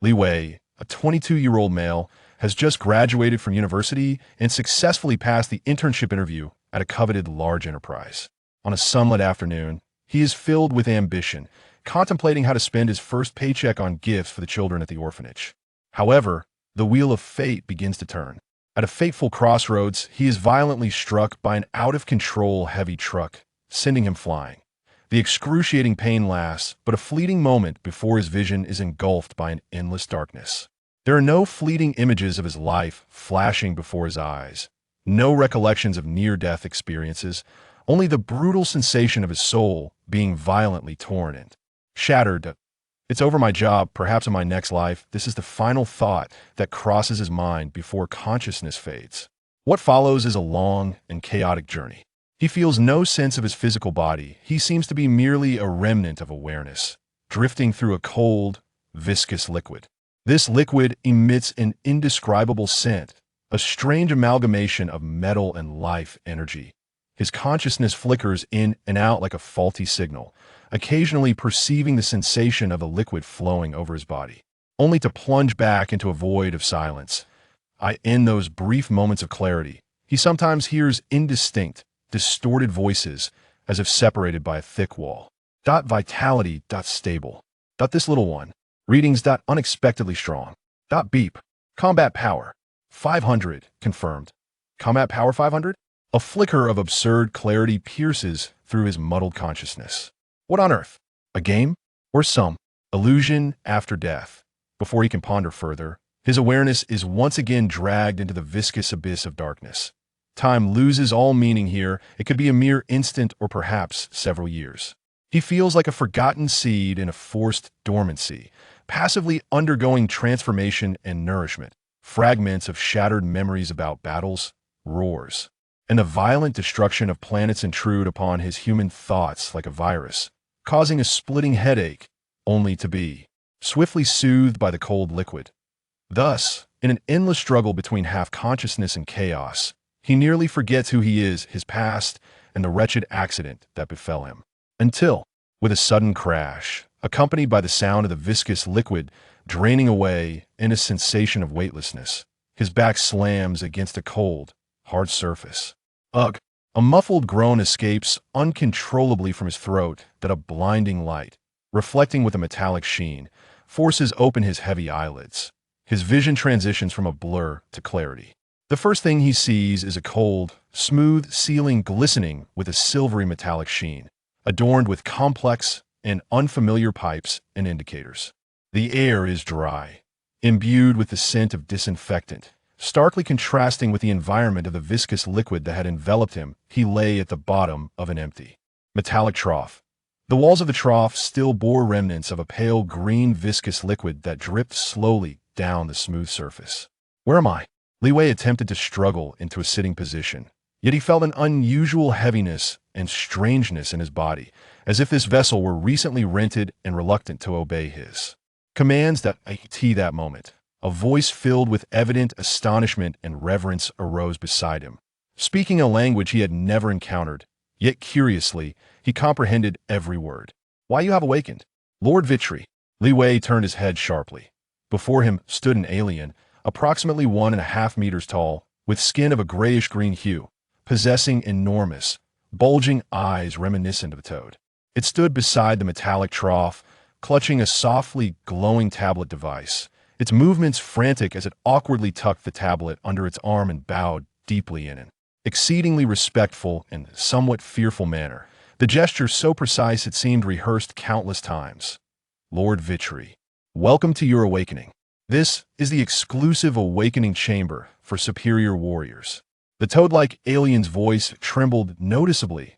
Li Wei, a 22-year-old male, has just graduated from university and successfully passed the internship interview at a coveted large enterprise. On a sunlit afternoon, he is filled with ambition, contemplating how to spend his first paycheck on gifts for the children at the orphanage. However, the wheel of fate begins to turn. At a fateful crossroads, he is violently struck by an out-of-control heavy truck, sending him flying. The excruciating pain lasts but a fleeting moment before his vision is engulfed by an endless darkness. There are no fleeting images of his life flashing before his eyes, no recollections of near-death experiences, only the brutal sensation of his soul being violently torn and shattered. It's over my job, perhaps in my next life. This is the final thought that crosses his mind before consciousness fades. What follows is a long and chaotic journey. He feels no sense of his physical body. He seems to be merely a remnant of awareness, drifting through a cold, viscous liquid. This liquid emits an indescribable scent, a strange amalgamation of metal and life energy. His consciousness flickers in and out like a faulty signal, occasionally perceiving the sensation of the liquid flowing over his body, only to plunge back into a void of silence. In those brief moments of clarity, he sometimes hears indistinct, distorted voices as if separated by a thick wall. Vitality. Stable. This little one. Readings. Unexpectedly strong. Beep. Combat power. 500. Confirmed. Combat power 500? A flicker of absurd clarity pierces through his muddled consciousness. What on earth? A game? Or some illusion after death? Before he can ponder further, his awareness is once again dragged into the viscous abyss of darkness. Time loses all meaning here. It could be a mere instant or perhaps several years. He feels like a forgotten seed in a forced dormancy, passively undergoing transformation and nourishment. Fragments of shattered memories about battles, roars, and the violent destruction of planets intrude upon his human thoughts like a virus, causing a splitting headache, only to be swiftly soothed by the cold liquid. Thus, in an endless struggle between half-consciousness and chaos, he nearly forgets who he is, his past, and the wretched accident that befell him. Until, with a sudden crash, accompanied by the sound of the viscous liquid draining away in a sensation of weightlessness, his back slams against a cold, hard surface. Ugh! A muffled groan escapes uncontrollably from his throat that a blinding light, reflecting with a metallic sheen, forces open his heavy eyelids. His vision transitions from a blur to clarity. The first thing he sees is a cold, smooth ceiling glistening with a silvery metallic sheen, adorned with complex and unfamiliar pipes and indicators. The air is dry, imbued with the scent of disinfectant. Starkly contrasting with the environment of the viscous liquid that had enveloped him, he lay at the bottom of an empty, metallic trough. The walls of the trough still bore remnants of a pale green viscous liquid that dripped slowly down the smooth surface. Where am I? Li Wei attempted to struggle into a sitting position, yet he felt an unusual heaviness and strangeness in his body, as if this vessel were recently rented and reluctant to obey his commands. That moment, a voice filled with evident astonishment and reverence arose beside him, speaking a language he had never encountered, yet curiously, he comprehended every word. Why you have awakened? Lord Vitri. Li Wei turned his head sharply. Before him stood an alien, approximately 1.5 meters tall, with skin of a grayish-green hue, possessing enormous, bulging eyes reminiscent of a toad. It stood beside the metallic trough, clutching a softly glowing tablet device, its movements frantic as it awkwardly tucked the tablet under its arm and bowed deeply in an exceedingly respectful and somewhat fearful manner, the gesture so precise it seemed rehearsed countless times. Lord Vitri, welcome to your awakening. This is the exclusive awakening chamber for superior warriors. The toad-like alien's voice trembled noticeably.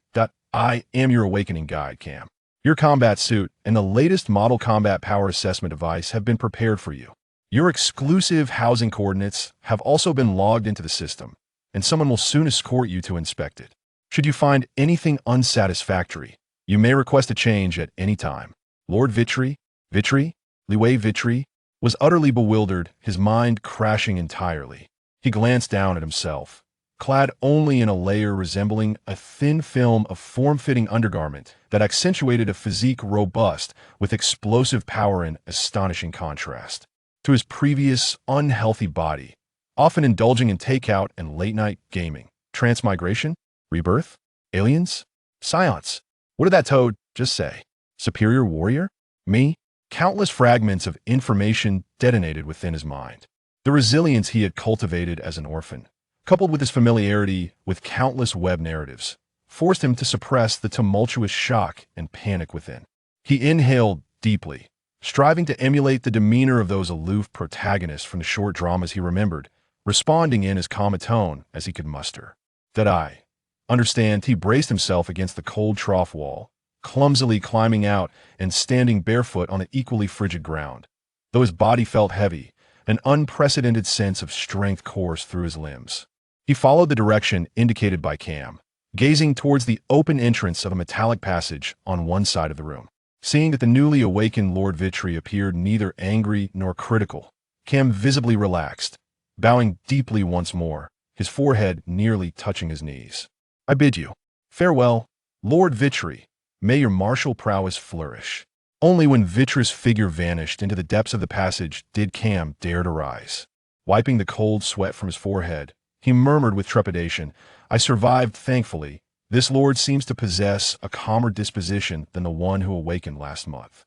I am your awakening guide, Cam. Your combat suit and the latest model combat power assessment device have been prepared for you. Your exclusive housing coordinates have also been logged into the system, and someone will soon escort you to inspect it. Should you find anything unsatisfactory, you may request a change at any time. Lord Vitri, Li Wei Vitri, was utterly bewildered, his mind crashing entirely. He glanced down at himself, clad only in a layer resembling a thin film of form-fitting undergarment that accentuated a physique robust with explosive power and astonishing contrast. to his previous unhealthy body, often indulging in takeout and late-night gaming. Transmigration? Rebirth? Aliens? Science? What did that toad just say? Superior warrior? Me? Countless fragments of information detonated within his mind. The resilience he had cultivated as an orphan, coupled with his familiarity with countless web narratives, forced him to suppress the tumultuous shock and panic within. He inhaled deeply, striving to emulate the demeanor of those aloof protagonists from the short dramas he remembered, responding in as calm a tone as he could muster. Did I understand? He braced himself against the cold trough wall, clumsily climbing out and standing barefoot on the equally frigid ground. Though his body felt heavy, an unprecedented sense of strength coursed through his limbs. He followed the direction indicated by Cam, gazing towards the open entrance of a metallic passage on one side of the room. Seeing that the newly awakened Lord Vitri appeared neither angry nor critical, Cam visibly relaxed, bowing deeply once more, his forehead nearly touching his knees. I bid you farewell, Lord Vitri. May your martial prowess flourish. Only when Vitri's figure vanished into the depths of the passage did Cam dare to rise. Wiping the cold sweat from his forehead, he murmured with trepidation, I survived, thankfully. This lord seems to possess a calmer disposition than the one who awakened last month,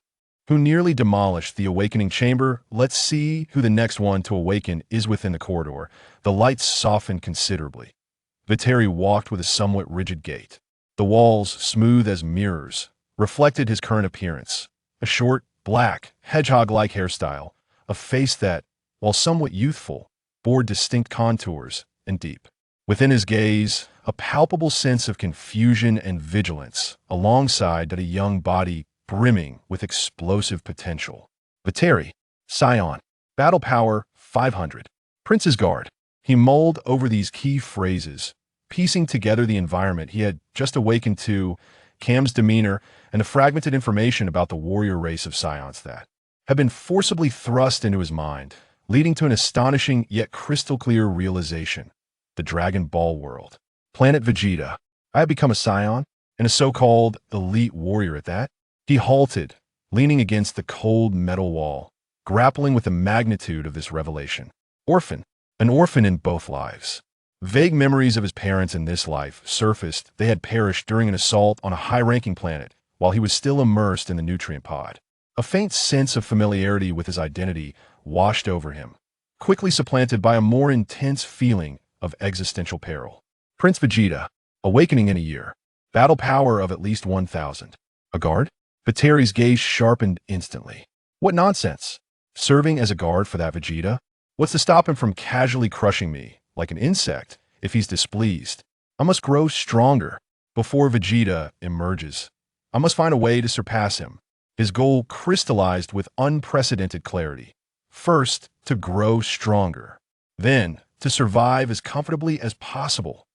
who nearly demolished the awakening chamber. Let's see who the next one to awaken is within the corridor. The lights softened considerably. Vitri walked with a somewhat rigid gait. The walls, smooth as mirrors, reflected his current appearance. A short, black, hedgehog-like hairstyle, a face that, while somewhat youthful, bore distinct contours and deep. Within his gaze, a palpable sense of confusion and vigilance, alongside that a young body brimming with explosive potential. Vitri, Saiyan, battle power 500. Prince's Guard. He mulled over these key phrases, piecing together the environment he had just awakened to, Cam's demeanor, and the fragmented information about the warrior race of Saiyans that had been forcibly thrust into his mind, leading to an astonishing yet crystal-clear realization. The Dragon Ball world. Planet Vegeta. I had become a Saiyan, and a so-called elite warrior at that. He halted, leaning against the cold metal wall, grappling with the magnitude of this revelation. Orphan. An orphan in both lives. Vague memories of his parents in this life surfaced. They had perished during an assault on a high-ranking planet while he was still immersed in the nutrient pod. A faint sense of familiarity with his identity washed over him, quickly supplanted by a more intense feeling of existential peril. Prince Vegeta, awakening in a year. Battle power of at least 1,000. A guard? Vitri's gaze sharpened instantly. What nonsense! Serving as a guard for that Vegeta? What's to stop him from casually crushing me, like an insect, if he's displeased? I must grow stronger before Vegeta emerges. I must find a way to surpass him. His goal crystallized with unprecedented clarity. First, to grow stronger. Then, to survive as comfortably as possible.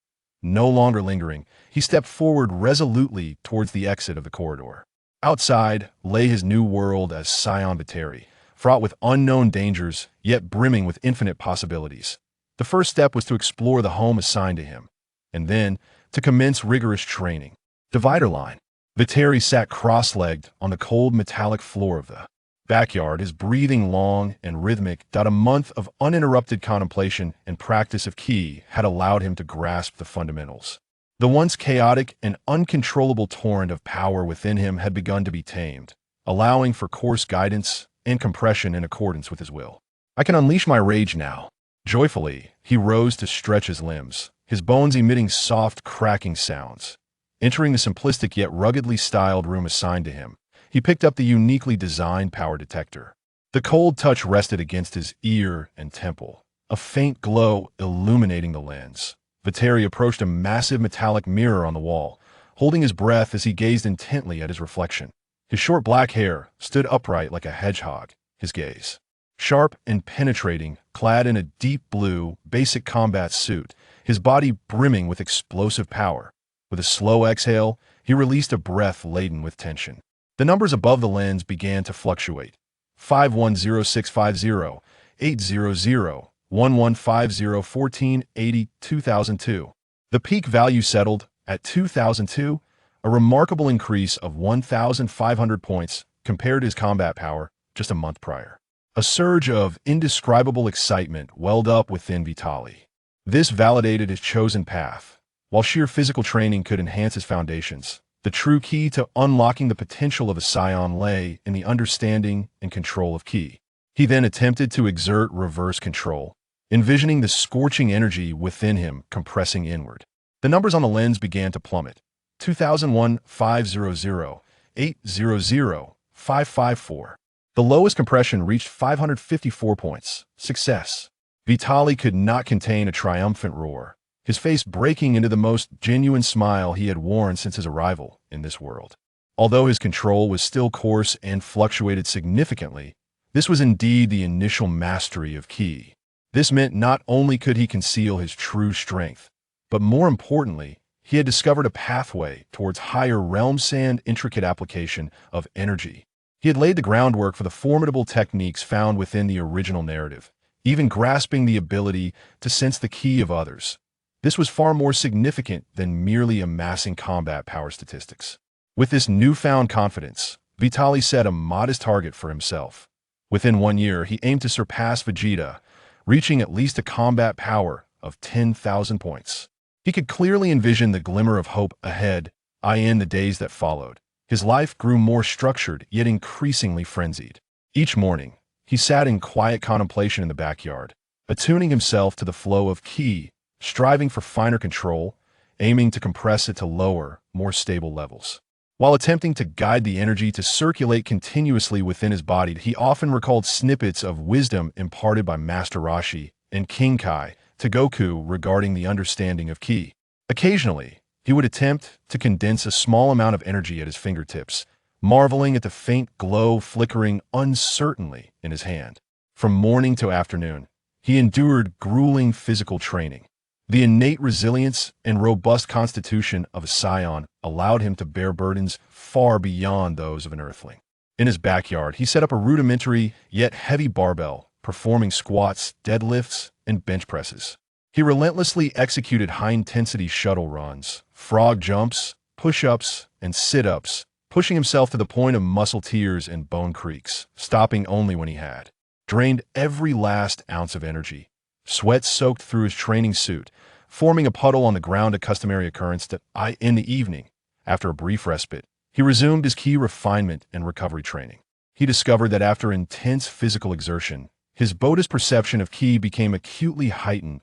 No longer lingering, he stepped forward resolutely towards the exit of the corridor. Outside lay his new world as Saiyan Vitri, fraught with unknown dangers, yet brimming with infinite possibilities. The first step was to explore the home assigned to him, and then to commence rigorous training. Divider line. Vitri sat cross-legged on the cold metallic floor of the backyard, his breathing long and rhythmic. A month of uninterrupted contemplation and practice of ki had allowed him to grasp the fundamentals. The once chaotic and uncontrollable torrent of power within him had begun to be tamed, allowing for coarse guidance and compression in accordance with his will. I can unleash my rage now. Joyfully, he rose to stretch his limbs, his bones emitting soft, cracking sounds. Entering the simplistic yet ruggedly styled room assigned to him, he picked up the uniquely designed power detector. The cold touch rested against his ear and temple, a faint glow illuminating the lens. Vitri approached a massive metallic mirror on the wall, holding his breath as he gazed intently at his reflection. His short black hair stood upright like a hedgehog, his gaze sharp and penetrating, clad in a deep blue, basic combat suit, his body brimming with explosive power. With a slow exhale, he released a breath laden with tension. The numbers above the lens began to fluctuate. 510650, 800, 1150, 1480, 2002. The peak value settled at 2002, a remarkable increase of 1,500 points compared to his combat power just a month prior. A surge of indescribable excitement welled up within Vitali. This validated his chosen path. While sheer physical training could enhance his foundations, the true key to unlocking the potential of a Saiyan lay in the understanding and control of ki. He then attempted to exert reverse control, envisioning the scorching energy within him compressing inward. The numbers on the lens began to plummet. 2001, 500, 800, 554. The lowest compression reached 554 points. Success. Vitali could not contain a triumphant roar, his face breaking into the most genuine smile he had worn since his arrival in this world. Although his control was still coarse and fluctuated significantly, this was indeed the initial mastery of ki. This meant not only could he conceal his true strength, but more importantly, he had discovered a pathway towards higher realms and intricate application of energy. He had laid the groundwork for the formidable techniques found within the original narrative, even grasping the ability to sense the ki of others. This was far more significant than merely amassing combat power statistics. With this newfound confidence, Vitali set a modest target for himself. Within 1 year, he aimed to surpass Vegeta, reaching at least a combat power of 10,000 points. He could clearly envision the glimmer of hope ahead, in the days that followed. His life grew more structured, yet increasingly frenzied. Each morning, he sat in quiet contemplation in the backyard, attuning himself to the flow of ki, striving for finer control, aiming to compress it to lower, more stable levels. While attempting to guide the energy to circulate continuously within his body, he often recalled snippets of wisdom imparted by Master Roshi and King Kai to Goku regarding the understanding of ki. Occasionally, he would attempt to condense a small amount of energy at his fingertips, marveling at the faint glow flickering uncertainly in his hand. From morning to afternoon, he endured grueling physical training. The innate resilience and robust constitution of a Saiyan allowed him to bear burdens far beyond those of an Earthling. In his backyard, he set up a rudimentary yet heavy barbell, performing squats, deadlifts, and bench presses. He relentlessly executed high-intensity shuttle runs, frog jumps, push-ups, and sit-ups, pushing himself to the point of muscle tears and bone creaks, stopping only when he had drained every last ounce of energy. Sweat soaked through his training suit, forming a puddle on the ground, a customary occurrence that in the evening, after a brief respite, he resumed his ki refinement and recovery training. He discovered that after intense physical exertion, his Buddhist perception of ki became acutely heightened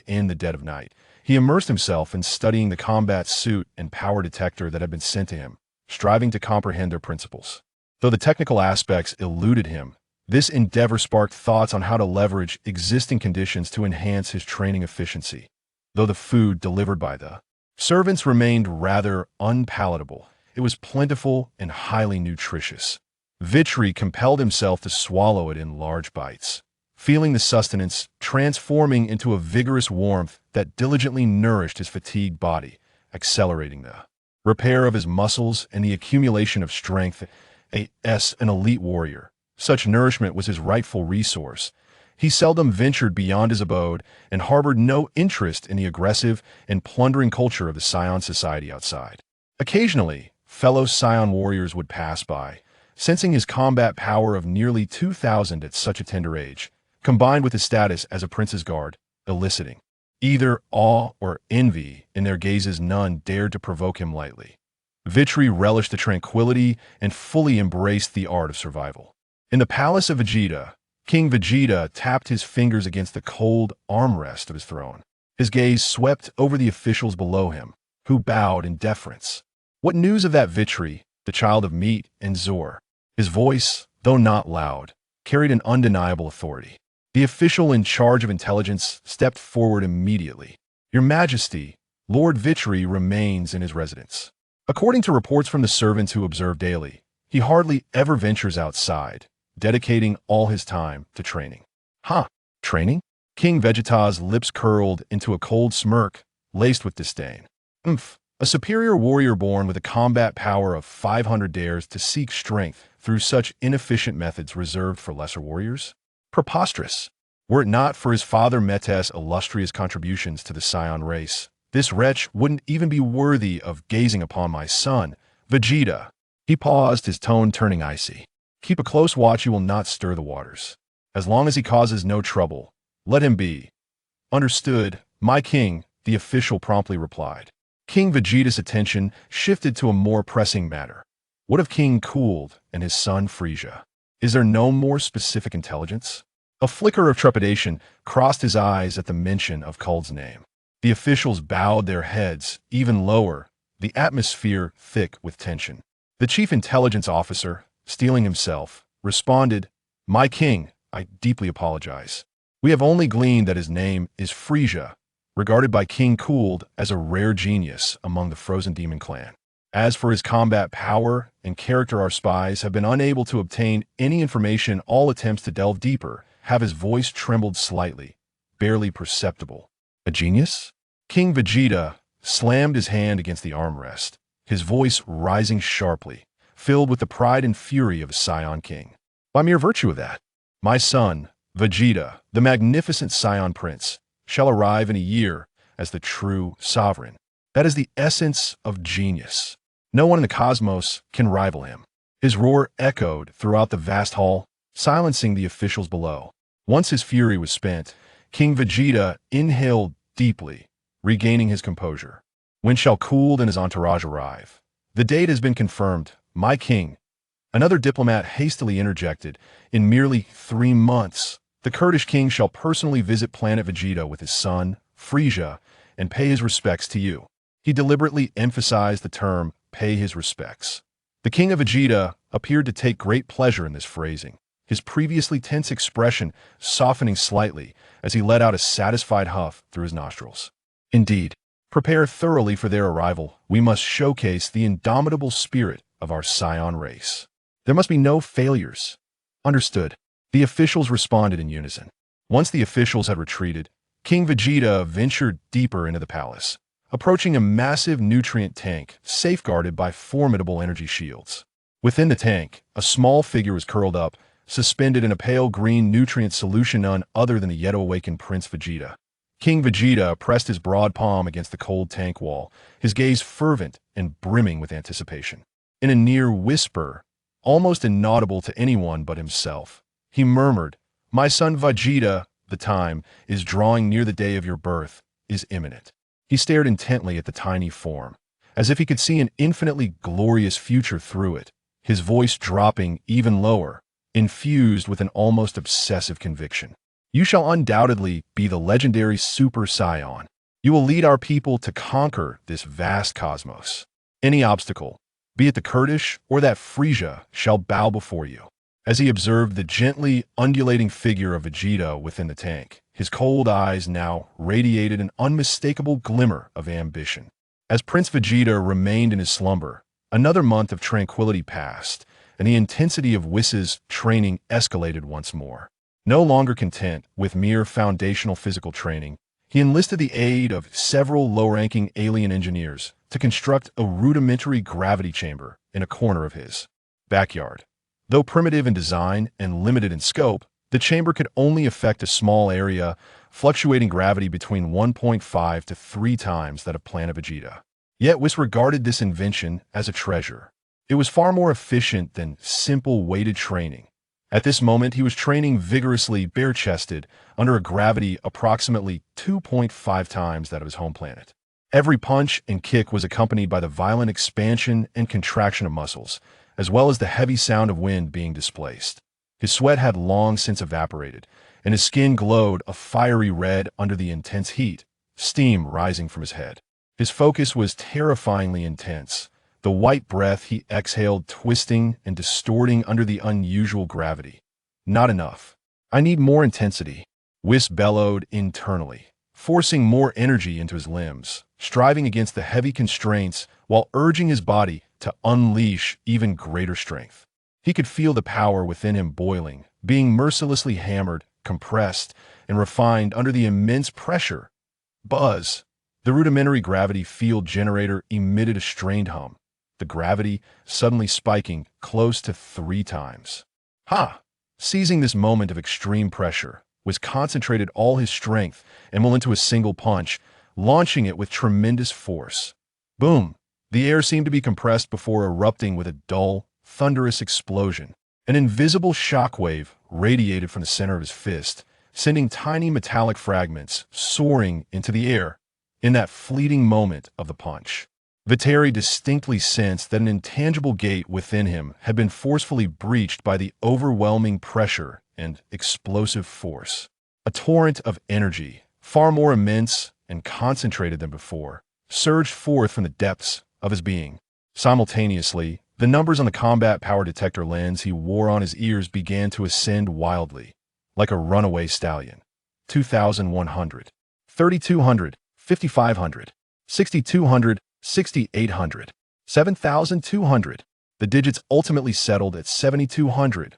in the dead of night. He immersed himself in studying the combat suit and power detector that had been sent to him, striving to comprehend their principles. Though the technical aspects eluded him, this endeavor sparked thoughts on how to leverage existing conditions to enhance his training efficiency. Though the food delivered by the servants remained rather unpalatable, it was plentiful and highly nutritious. Vitri compelled himself to swallow it in large bites, feeling the sustenance transforming into a vigorous warmth that diligently nourished his fatigued body, accelerating the repair of his muscles and the accumulation of strength. As an elite warrior, such nourishment was his rightful resource. He seldom ventured beyond his abode and harbored no interest in the aggressive and plundering culture of the Saiyan society outside. Occasionally, fellow Saiyan warriors would pass by, sensing his combat power of nearly 2,000 at such a tender age, combined with his status as a prince's guard, eliciting either awe or envy in their gazes. None dared to provoke him lightly. Vitri relished the tranquility and fully embraced the art of survival. In the palace of Vegeta, King Vegeta tapped his fingers against the cold armrest of his throne. His gaze swept over the officials below him, who bowed in deference. What news of that Vitri, the child of meat and Zor? His voice, though not loud, carried an undeniable authority. The official in charge of intelligence stepped forward immediately. Your Majesty, Lord Vitri remains in his residence. According to reports from the servants who observe daily, he hardly ever ventures outside, dedicating all his time to training. Training? King Vegeta's lips curled into a cold smirk, laced with disdain. A superior warrior born with a combat power of 500 dares to seek strength through such inefficient methods reserved for lesser warriors? Preposterous. Were it not for his father Mete's illustrious contributions to the Saiyan race, this wretch wouldn't even be worthy of gazing upon my son, Vegeta. He paused, his tone turning icy. Keep a close watch, he will not stir the waters. As long as he causes no trouble, let him be. Understood, my king, the official promptly replied. King Vegeta's attention shifted to a more pressing matter. What of King Cooled and his son Frieza? Is there no more specific intelligence? A flicker of trepidation crossed his eyes at the mention of Kuld's name. The officials bowed their heads even lower, the atmosphere thick with tension. The chief intelligence officer, steeling himself, responded, "My king, I deeply apologize. We have only gleaned that his name is Frieza, regarded by King Cooled as a rare genius among the Frozen Demon clan. As for his combat power and character, our spies have been unable to obtain any information. All attempts to delve deeper have." His voice trembled slightly, barely perceptible. A genius? King Vegeta slammed his hand against the armrest, his voice rising sharply, filled with the pride and fury of a Saiyan king. By mere virtue of that, my son, Vegeta, the magnificent Saiyan prince, shall arrive in a year as the true sovereign. That is the essence of genius. No one in the cosmos can rival him. His roar echoed throughout the vast hall, silencing the officials below. Once his fury was spent, King Vegeta inhaled deeply, regaining his composure. When shall Cooled and his entourage arrive? The date has been confirmed, my king. Another diplomat hastily interjected. In merely 3 months, the Kurdish king shall personally visit Planet Vegeta with his son, Frieza, and pay his respects to you. He deliberately emphasized the term, pay his respects. The king of Vegeta appeared to take great pleasure in this phrasing, his previously tense expression softening slightly as he let out a satisfied huff through his nostrils. Indeed, prepare thoroughly for their arrival. We must showcase the indomitable spirit of our Saiyan race. There must be no failures. Understood. The officials responded in unison. Once the officials had retreated, King Vegeta ventured deeper into the palace, approaching a massive nutrient tank safeguarded by formidable energy shields. Within the tank, a small figure was curled up, suspended in a pale green nutrient solution, none other than the yet-awakened Prince Vegeta. King Vegeta pressed his broad palm against the cold tank wall, his gaze fervent and brimming with anticipation. In a near whisper, almost inaudible to anyone but himself, he murmured, "My son Vegeta, the time is drawing near. The day of your birth is imminent." He stared intently at the tiny form, as if he could see an infinitely glorious future through it, his voice dropping even lower, infused with an almost obsessive conviction. "You shall undoubtedly be the legendary Super Saiyan. You will lead our people to conquer this vast cosmos. Any obstacle, be it the Kurdish or that Frieza, shall bow before you." As he observed the gently undulating figure of Vegeta within the tank, his cold eyes now radiated an unmistakable glimmer of ambition. As Prince Vegeta remained in his slumber, another month of tranquility passed, and the intensity of Whis' training escalated once more. No longer content with mere foundational physical training, he enlisted the aid of several low-ranking alien engineers to construct a rudimentary gravity chamber in a corner of his backyard. Though primitive in design and limited in scope, the chamber could only affect a small area, fluctuating gravity between 1.5 to 3 times that of Planet Vegeta. Yet Whis regarded this invention as a treasure. It was far more efficient than simple weighted training. At this moment, he was training vigorously, bare-chested, under a gravity approximately 2.5 times that of his home planet. Every punch and kick was accompanied by the violent expansion and contraction of muscles, as well as the heavy sound of wind being displaced. His sweat had long since evaporated, and his skin glowed a fiery red under the intense heat, steam rising from his head. His focus was terrifyingly intense, the white breath he exhaled twisting and distorting under the unusual gravity. Not enough. I need more intensity. Whis bellowed internally, forcing more energy into his limbs, striving against the heavy constraints while urging his body to unleash even greater strength. He could feel the power within him boiling, being mercilessly hammered, compressed, and refined under the immense pressure. Buzz! The rudimentary gravity field generator emitted a strained hum, the gravity suddenly spiking close to 3 times. Ha! Seizing this moment of extreme pressure, Whis concentrated all his strength and went into a single punch, launching it with tremendous force. Boom! The air seemed to be compressed before erupting with a dull, thunderous explosion. An invisible shockwave radiated from the center of his fist, sending tiny metallic fragments soaring into the air. In that fleeting moment of the punch, Vitri distinctly sensed that an intangible gate within him had been forcefully breached by the overwhelming pressure and explosive force. A torrent of energy, far more immense and concentrated than before, surged forth from the depths of his being. Simultaneously, the numbers on the combat power detector lens he wore on his ears began to ascend wildly, like a runaway stallion. 2,100, 3,200, 5,500, 6,200, 6,800, 7,200. The digits ultimately settled at 7,200.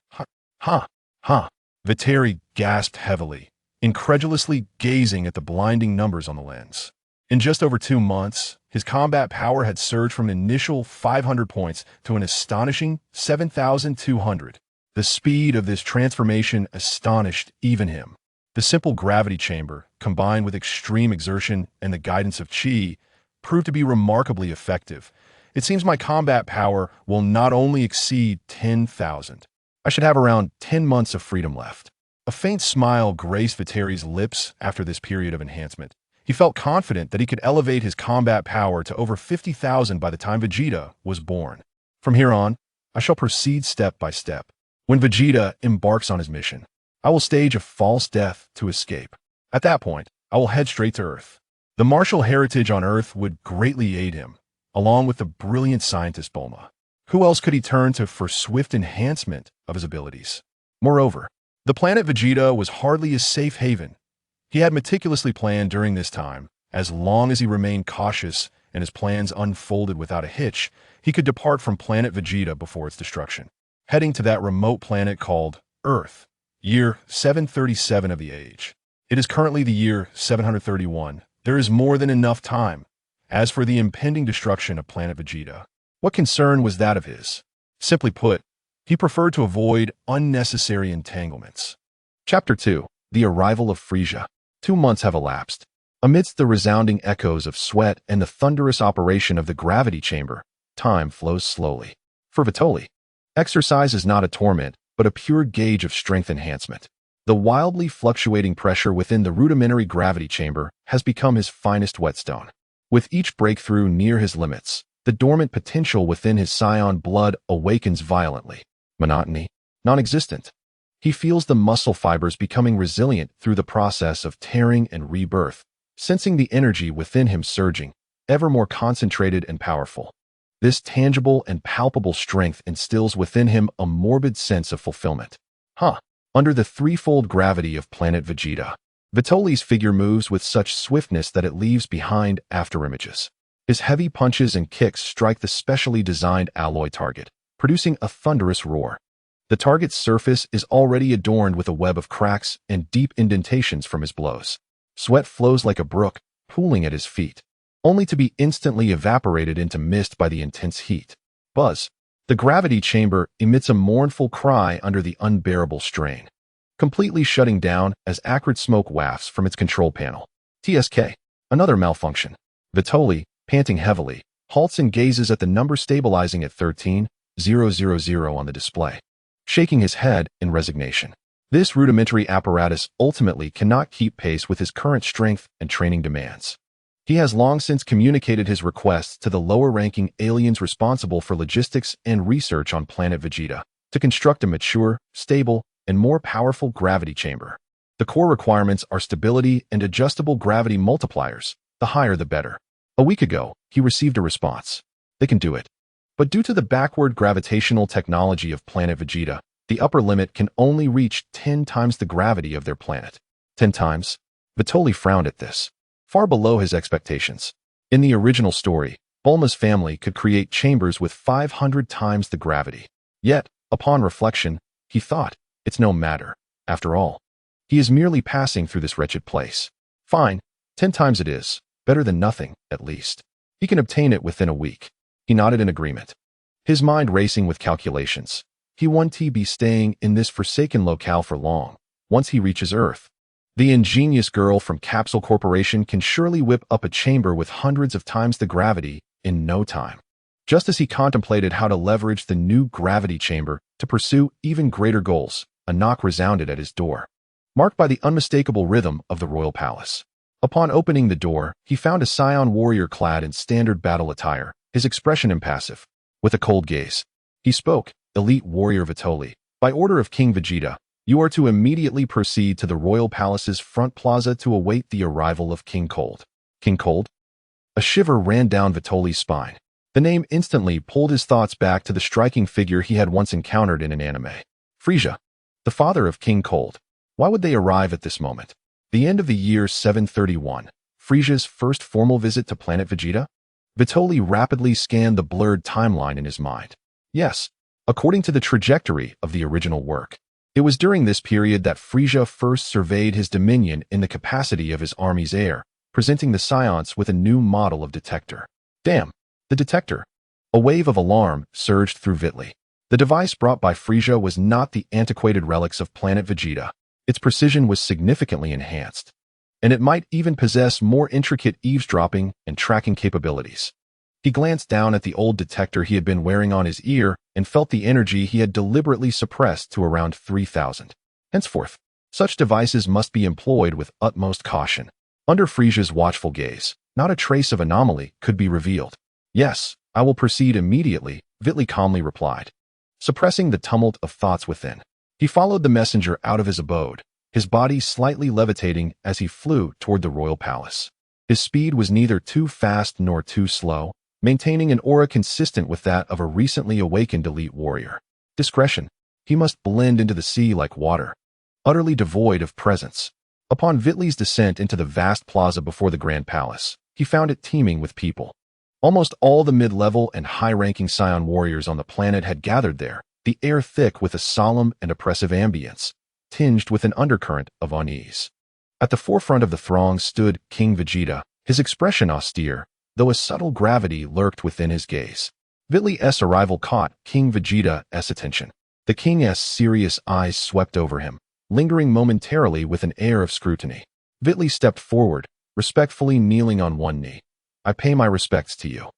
Vitri gasped heavily, incredulously gazing at the blinding numbers on the lens. In just over 2 months, his combat power had surged from an initial 500 points to an astonishing 7,200. The speed of this transformation astonished even him. The simple gravity chamber, combined with extreme exertion and the guidance of Chi, proved to be remarkably effective. It seems my combat power will not only exceed 10,000. I should have around 10 months of freedom left. A faint smile graced Vitri's lips after this period of enhancement. He felt confident that he could elevate his combat power to over 50,000 by the time Vegeta was born. From here on, I shall proceed step by step. When Vegeta embarks on his mission, I will stage a false death to escape. At that point, I will head straight to Earth. The martial heritage on Earth would greatly aid him, along with the brilliant scientist Bulma. Who else could he turn to for swift enhancement of his abilities? Moreover, the planet Vegeta was hardly a safe haven. He had meticulously planned during this time, as long as he remained cautious and his plans unfolded without a hitch, he could depart from planet Vegeta before its destruction, heading to that remote planet called Earth, year 737 of the age. It is currently the year 731. There is more than enough time. As for the impending destruction of planet Vegeta, what concern was that of his? Simply put, he preferred to avoid unnecessary entanglements. Chapter 2. The Arrival of Frieza. 2 months have elapsed. Amidst the resounding echoes of sweat and the thunderous operation of the gravity chamber, time flows slowly. For Vitoli, exercise is not a torment, but a pure gauge of strength enhancement. The wildly fluctuating pressure within the rudimentary gravity chamber has become his finest whetstone. With each breakthrough near his limits, the dormant potential within his Saiyan blood awakens violently. Monotony, non-existent. He feels the muscle fibers becoming resilient through the process of tearing and rebirth, sensing the energy within him surging, ever more concentrated and powerful. This tangible and palpable strength instills within him a morbid sense of fulfillment. Under the threefold gravity of Planet Vegeta, Vitoli's figure moves with such swiftness that it leaves behind afterimages. His heavy punches and kicks strike the specially designed alloy target, producing a thunderous roar. The target's surface is already adorned with a web of cracks and deep indentations from his blows. Sweat flows like a brook, pooling at his feet, only to be instantly evaporated into mist by the intense heat. Buzz. The gravity chamber emits a mournful cry under the unbearable strain, completely shutting down as acrid smoke wafts from its control panel. TSK. Another malfunction. Vitoli, panting heavily, halts and gazes at the number stabilizing at 13,000 on the display, shaking his head in resignation. This rudimentary apparatus ultimately cannot keep pace with his current strength and training demands. He has long since communicated his requests to the lower-ranking aliens responsible for logistics and research on Planet Vegeta to construct a mature, stable, and more powerful gravity chamber. The core requirements are stability and adjustable gravity multipliers, the higher the better. A week ago, he received a response. They can do it. But due to the backward gravitational technology of Planet Vegeta, the upper limit can only reach 10 times the gravity of their planet. 10 times? Vitoli frowned at this, far below his expectations. In the original story, Bulma's family could create chambers with 500 times the gravity. Yet, upon reflection, he thought, it's no matter. After all, he is merely passing through this wretched place. Fine, 10 times it is. Better than nothing, at least. He can obtain it within a week. He nodded in agreement, his mind racing with calculations. He won't be staying in this forsaken locale for long. Once he reaches Earth, the ingenious girl from Capsule Corporation can surely whip up a chamber with hundreds of times the gravity in no time. Just as he contemplated how to leverage the new gravity chamber to pursue even greater goals, a knock resounded at his door, marked by the unmistakable rhythm of the royal palace. Upon opening the door, he found a Saiyan warrior clad in standard battle attire, his expression impassive. With a cold gaze, he spoke, "Elite warrior Vitoli, by order of King Vegeta, you are to immediately proceed to the royal palace's front plaza to await the arrival of King Cold." King Cold? A shiver ran down Vitoli's spine. The name instantly pulled his thoughts back to the striking figure he had once encountered in an anime. Frieza, the father of King Cold. Why would they arrive at this moment? The end of the year 731, Frieza's first formal visit to Planet Vegeta? Vitoli rapidly scanned the blurred timeline in his mind. Yes, according to the trajectory of the original work, it was during this period that Frieza first surveyed his dominion in the capacity of his army's heir, presenting the Saiyans with a new model of detector. Damn, the detector! A wave of alarm surged through Witley. The device brought by Frieza was not the antiquated relics of Planet Vegeta. Its precision was significantly enhanced, and it might even possess more intricate eavesdropping and tracking capabilities. He glanced down at the old detector he had been wearing on his ear and felt the energy he had deliberately suppressed to around 3,000. Henceforth, such devices must be employed with utmost caution. Under Frieza's watchful gaze, not a trace of anomaly could be revealed. "Yes, I will proceed immediately," Witley calmly replied, suppressing the tumult of thoughts within. He followed the messenger out of his abode, his body slightly levitating as he flew toward the royal palace. His speed was neither too fast nor too slow, maintaining an aura consistent with that of a recently awakened elite warrior. Discretion. He must blend into the sea like water, utterly devoid of presence. Upon Witley's descent into the vast plaza before the Grand Palace, he found it teeming with people. Almost all the mid-level and high-ranking Saiyan warriors on the planet had gathered there, the air thick with a solemn and oppressive ambience, tinged with an undercurrent of unease. At the forefront of the throng stood King Vegeta, his expression austere, though a subtle gravity lurked within his gaze. Witley's arrival caught King Vegeta's attention. The king's serious eyes swept over him, lingering momentarily with an air of scrutiny. Witley stepped forward, respectfully kneeling on one knee. "I pay my respects to you,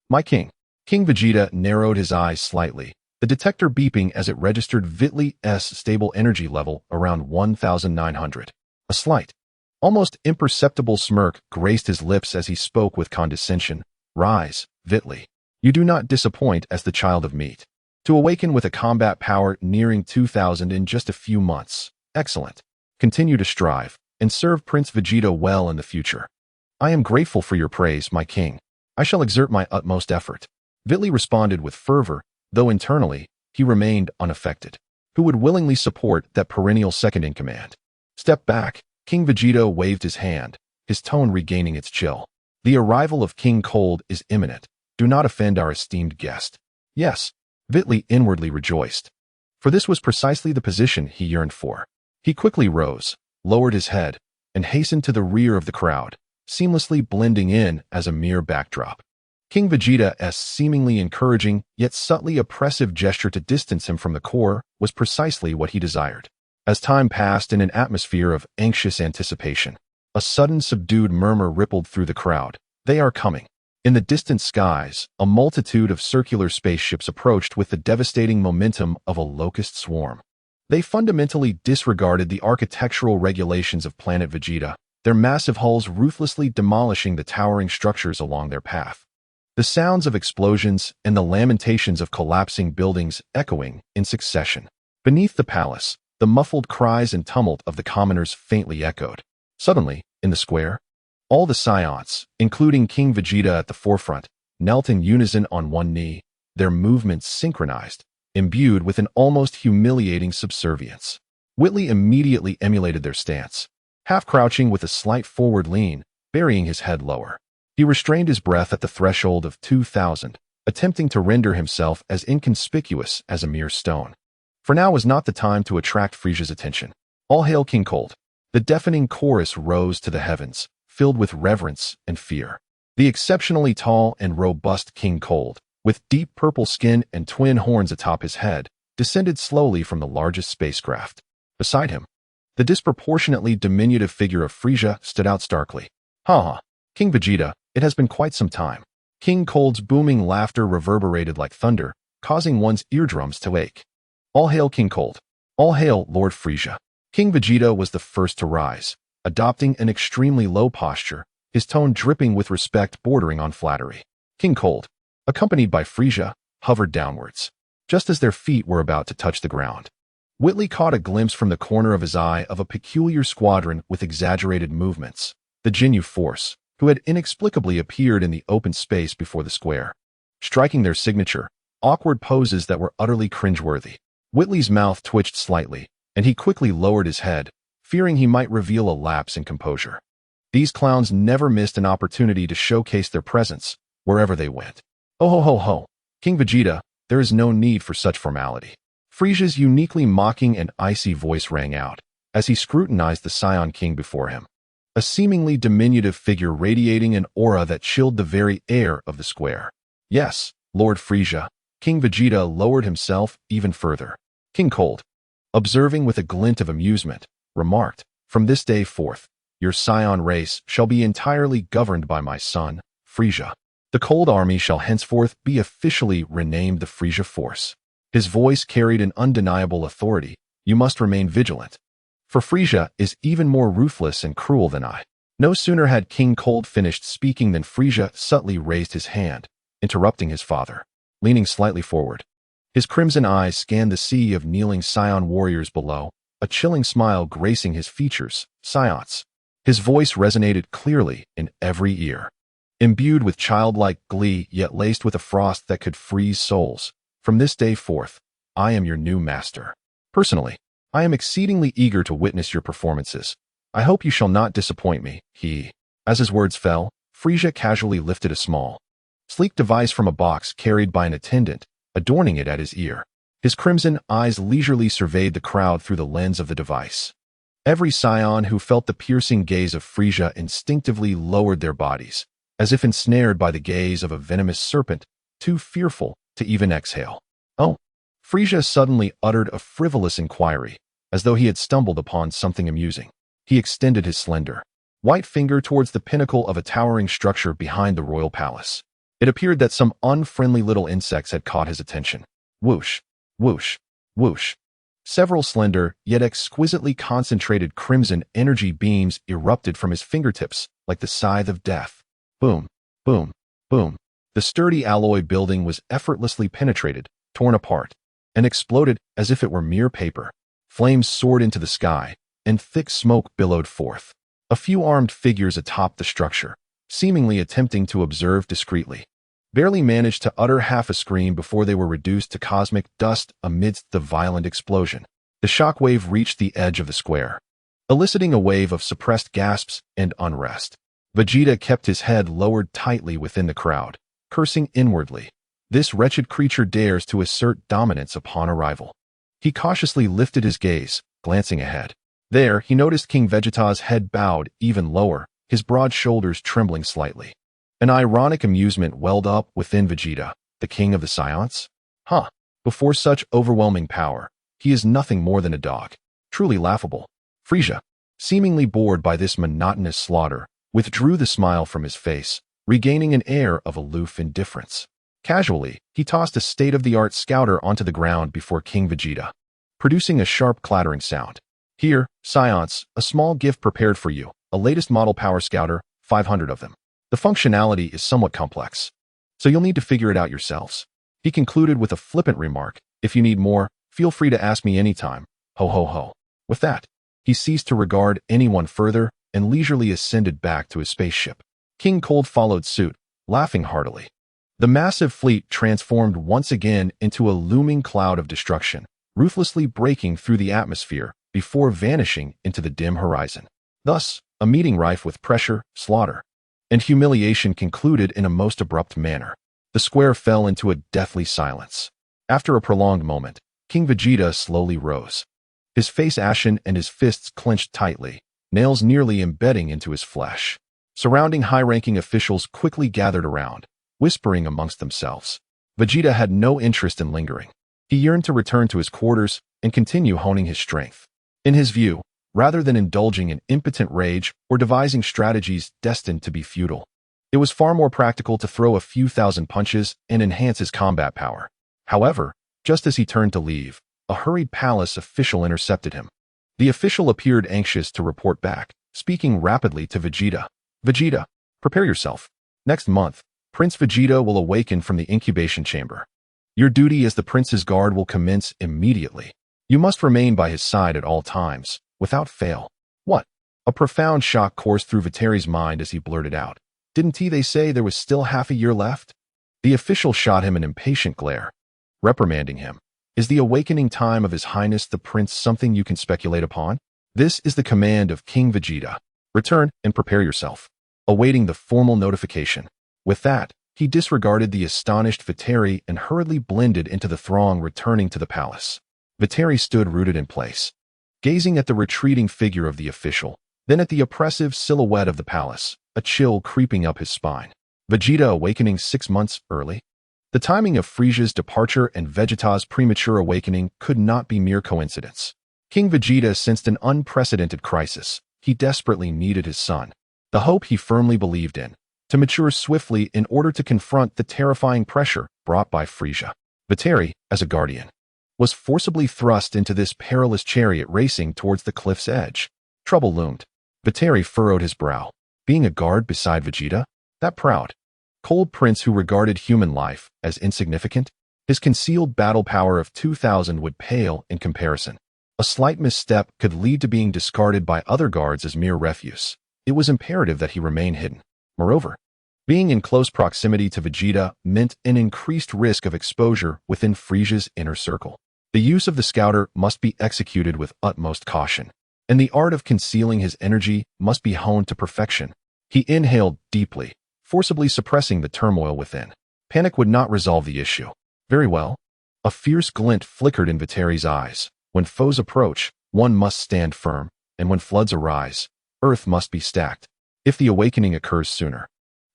my king." King Vegeta narrowed his eyes slightly, the detector beeping as it registered Witley's stable energy level around 1,900. A slight, almost imperceptible smirk graced his lips as he spoke with condescension. "Rise, Witley. You do not disappoint as the child of meat. To awaken with a combat power nearing 2,000 in just a few months. Excellent. Continue to strive, and serve Prince Vegeta well in the future." "I am grateful for your praise, my king. I shall exert my utmost effort." Witley responded with fervor, though internally, he remained unaffected. Who would willingly support that perennial second-in-command? "Step back." King Vegeta waved his hand, his tone regaining its chill. "The arrival of King Cold is imminent. Do not offend our esteemed guest." Yes, Witley inwardly rejoiced, for this was precisely the position he yearned for. He quickly rose, lowered his head, and hastened to the rear of the crowd, seamlessly blending in as a mere backdrop. King Vegeta's seemingly encouraging, yet subtly oppressive gesture to distance him from the core was precisely what he desired. As time passed in an atmosphere of anxious anticipation, a sudden subdued murmur rippled through the crowd. "They are coming." In the distant skies, a multitude of circular spaceships approached with the devastating momentum of a locust swarm. They fundamentally disregarded the architectural regulations of Planet Vegeta, their massive hulls ruthlessly demolishing the towering structures along their path. The sounds of explosions and the lamentations of collapsing buildings echoing in succession. Beneath the palace, the muffled cries and tumult of the commoners faintly echoed. Suddenly, in the square, all the Saiyans, including King Vegeta at the forefront, knelt in unison on one knee, their movements synchronized, imbued with an almost humiliating subservience. Witley immediately emulated their stance, half crouching with a slight forward lean, burying his head lower. He restrained his breath at the threshold of 2,000, attempting to render himself as inconspicuous as a mere stone. For now was not the time to attract Frieza's attention. "All hail King Cold." The deafening chorus rose to the heavens, filled with reverence and fear. The exceptionally tall and robust King Cold, with deep purple skin and twin horns atop his head, descended slowly from the largest spacecraft. Beside him, the disproportionately diminutive figure of Frieza stood out starkly. "Ha ha, King Vegeta, it has been quite some time." King Cold's booming laughter reverberated like thunder, causing one's eardrums to ache. All hail King Cold. All hail Lord Frieza. King Vegeta was the first to rise, adopting an extremely low posture, his tone dripping with respect bordering on flattery. King Cold, accompanied by Frieza, hovered downwards, just as their feet were about to touch the ground. Witley caught a glimpse from the corner of his eye of a peculiar squadron with exaggerated movements, the Ginyu Force, who had inexplicably appeared in the open space before the square, striking their signature, awkward poses that were utterly cringeworthy. Witley's mouth twitched slightly, and he quickly lowered his head, fearing he might reveal a lapse in composure. These clowns never missed an opportunity to showcase their presence, wherever they went. Oh ho ho ho, King Vegeta, there is no need for such formality. Frieza's uniquely mocking and icy voice rang out, as he scrutinized the Saiyan King before him. A seemingly diminutive figure radiating an aura that chilled the very air of the square. Yes, Lord Frieza. King Vegeta lowered himself even further. King Cold, observing with a glint of amusement, remarked, "From this day forth, your Saiyan race shall be entirely governed by my son, Frieza. The Cold Army shall henceforth be officially renamed the Frieza Force." His voice carried an undeniable authority. "You must remain vigilant, for Frieza is even more ruthless and cruel than I." No sooner had King Cold finished speaking than Frieza subtly raised his hand, interrupting his father. Leaning slightly forward, his crimson eyes scanned the sea of kneeling Saiyan warriors below, a chilling smile gracing his features. "Saiyans." His voice resonated clearly in every ear, imbued with childlike glee yet laced with a frost that could freeze souls. "From this day forth, I am your new master. Personally, I am exceedingly eager to witness your performances. I hope you shall not disappoint me." As his words fell, Frieza casually lifted a small, sleek device from a box carried by an attendant, adorning it at his ear. His crimson eyes leisurely surveyed the crowd through the lens of the device. Every Saiyan who felt the piercing gaze of Frieza instinctively lowered their bodies, as if ensnared by the gaze of a venomous serpent, too fearful to even exhale. "Oh!" Frieza suddenly uttered a frivolous inquiry, as though he had stumbled upon something amusing. He extended his slender, white finger towards the pinnacle of a towering structure behind the royal palace. It appeared that some unfriendly little insects had caught his attention. Whoosh, whoosh, whoosh. Several slender, yet exquisitely concentrated crimson energy beams erupted from his fingertips like the scythe of death. Boom, boom, boom. The sturdy alloy building was effortlessly penetrated, torn apart, and exploded as if it were mere paper. Flames soared into the sky, and thick smoke billowed forth. A few armed figures atop the structure, seemingly attempting to observe discreetly, barely managed to utter half a scream before they were reduced to cosmic dust amidst the violent explosion. The shockwave reached the edge of the square, eliciting a wave of suppressed gasps and unrest. Vegeta kept his head lowered tightly within the crowd, cursing inwardly. This wretched creature dares to assert dominance upon arrival. He cautiously lifted his gaze, glancing ahead. There, he noticed King Vegeta's head bowed even lower, his broad shoulders trembling slightly. An ironic amusement welled up within Vegeta, the king of the Saiyans. Before such overwhelming power, he is nothing more than a dog. Truly laughable. Frieza, seemingly bored by this monotonous slaughter, withdrew the smile from his face, regaining an air of aloof indifference. Casually, he tossed a state-of-the-art scouter onto the ground before King Vegeta, producing a sharp clattering sound. "Here, Saiyans, a small gift prepared for you, a latest model power scouter, 500 of them. The functionality is somewhat complex, so you'll need to figure it out yourselves." He concluded with a flippant remark, "If you need more, feel free to ask me anytime. Ho ho ho." With that, he ceased to regard anyone further and leisurely ascended back to his spaceship. King Cold followed suit, laughing heartily. The massive fleet transformed once again into a looming cloud of destruction, ruthlessly breaking through the atmosphere before vanishing into the dim horizon. Thus, a meeting rife with pressure, slaughter, and humiliation concluded in a most abrupt manner. The square fell into a deathly silence. After a prolonged moment, King Vegeta slowly rose, his face ashen and his fists clenched tightly, nails nearly embedding into his flesh. Surrounding high-ranking officials quickly gathered around, whispering amongst themselves. Vegeta had no interest in lingering. He yearned to return to his quarters and continue honing his strength. In his view, rather than indulging in impotent rage or devising strategies destined to be futile, It was far more practical to throw a few thousand punches and enhance his combat power. However, just as he turned to leave, a hurried palace official intercepted him. The official appeared anxious to report back, speaking rapidly to Vegeta. Vegeta, prepare yourself. Next month, Prince Vegeta will awaken from the incubation chamber. Your duty as the prince's guard will commence immediately. You must remain by his side at all times, without fail. What? A profound shock coursed through Vitri's mind as he blurted out. Didn't they say there was still half a year left? The official shot him an impatient glare, reprimanding him. Is the awakening time of His Highness the Prince something you can speculate upon? This is the command of King Vegeta. Return and prepare yourself. Awaiting the formal notification. With that, he disregarded the astonished Vitri and hurriedly blended into the throng returning to the palace. Vitri stood rooted in place, gazing at the retreating figure of the official, then at the oppressive silhouette of the palace, a chill creeping up his spine. Vegeta awakening 6 months early? The timing of Frieza's departure and Vegeta's premature awakening could not be mere coincidence. King Vegeta sensed an unprecedented crisis. He desperately needed his son, the hope he firmly believed in, to mature swiftly in order to confront the terrifying pressure brought by Frieza. Vitri, as a guardian, was forcibly thrust into this perilous chariot racing towards the cliff's edge. Trouble loomed. Vitri furrowed his brow. Being a guard beside Vegeta? That proud, cold prince who regarded human life as insignificant? His concealed battle power of 2,000 would pale in comparison. A slight misstep could lead to being discarded by other guards as mere refuse. It was imperative that he remain hidden. Moreover, being in close proximity to Vegeta meant an increased risk of exposure within Frieza's inner circle. The use of the scouter must be executed with utmost caution, and the art of concealing his energy must be honed to perfection. He inhaled deeply, forcibly suppressing the turmoil within. Panic would not resolve the issue. Very well. A fierce glint flickered in Vitri's eyes. When foes approach, one must stand firm, and when floods arise, earth must be stacked. If the awakening occurs sooner,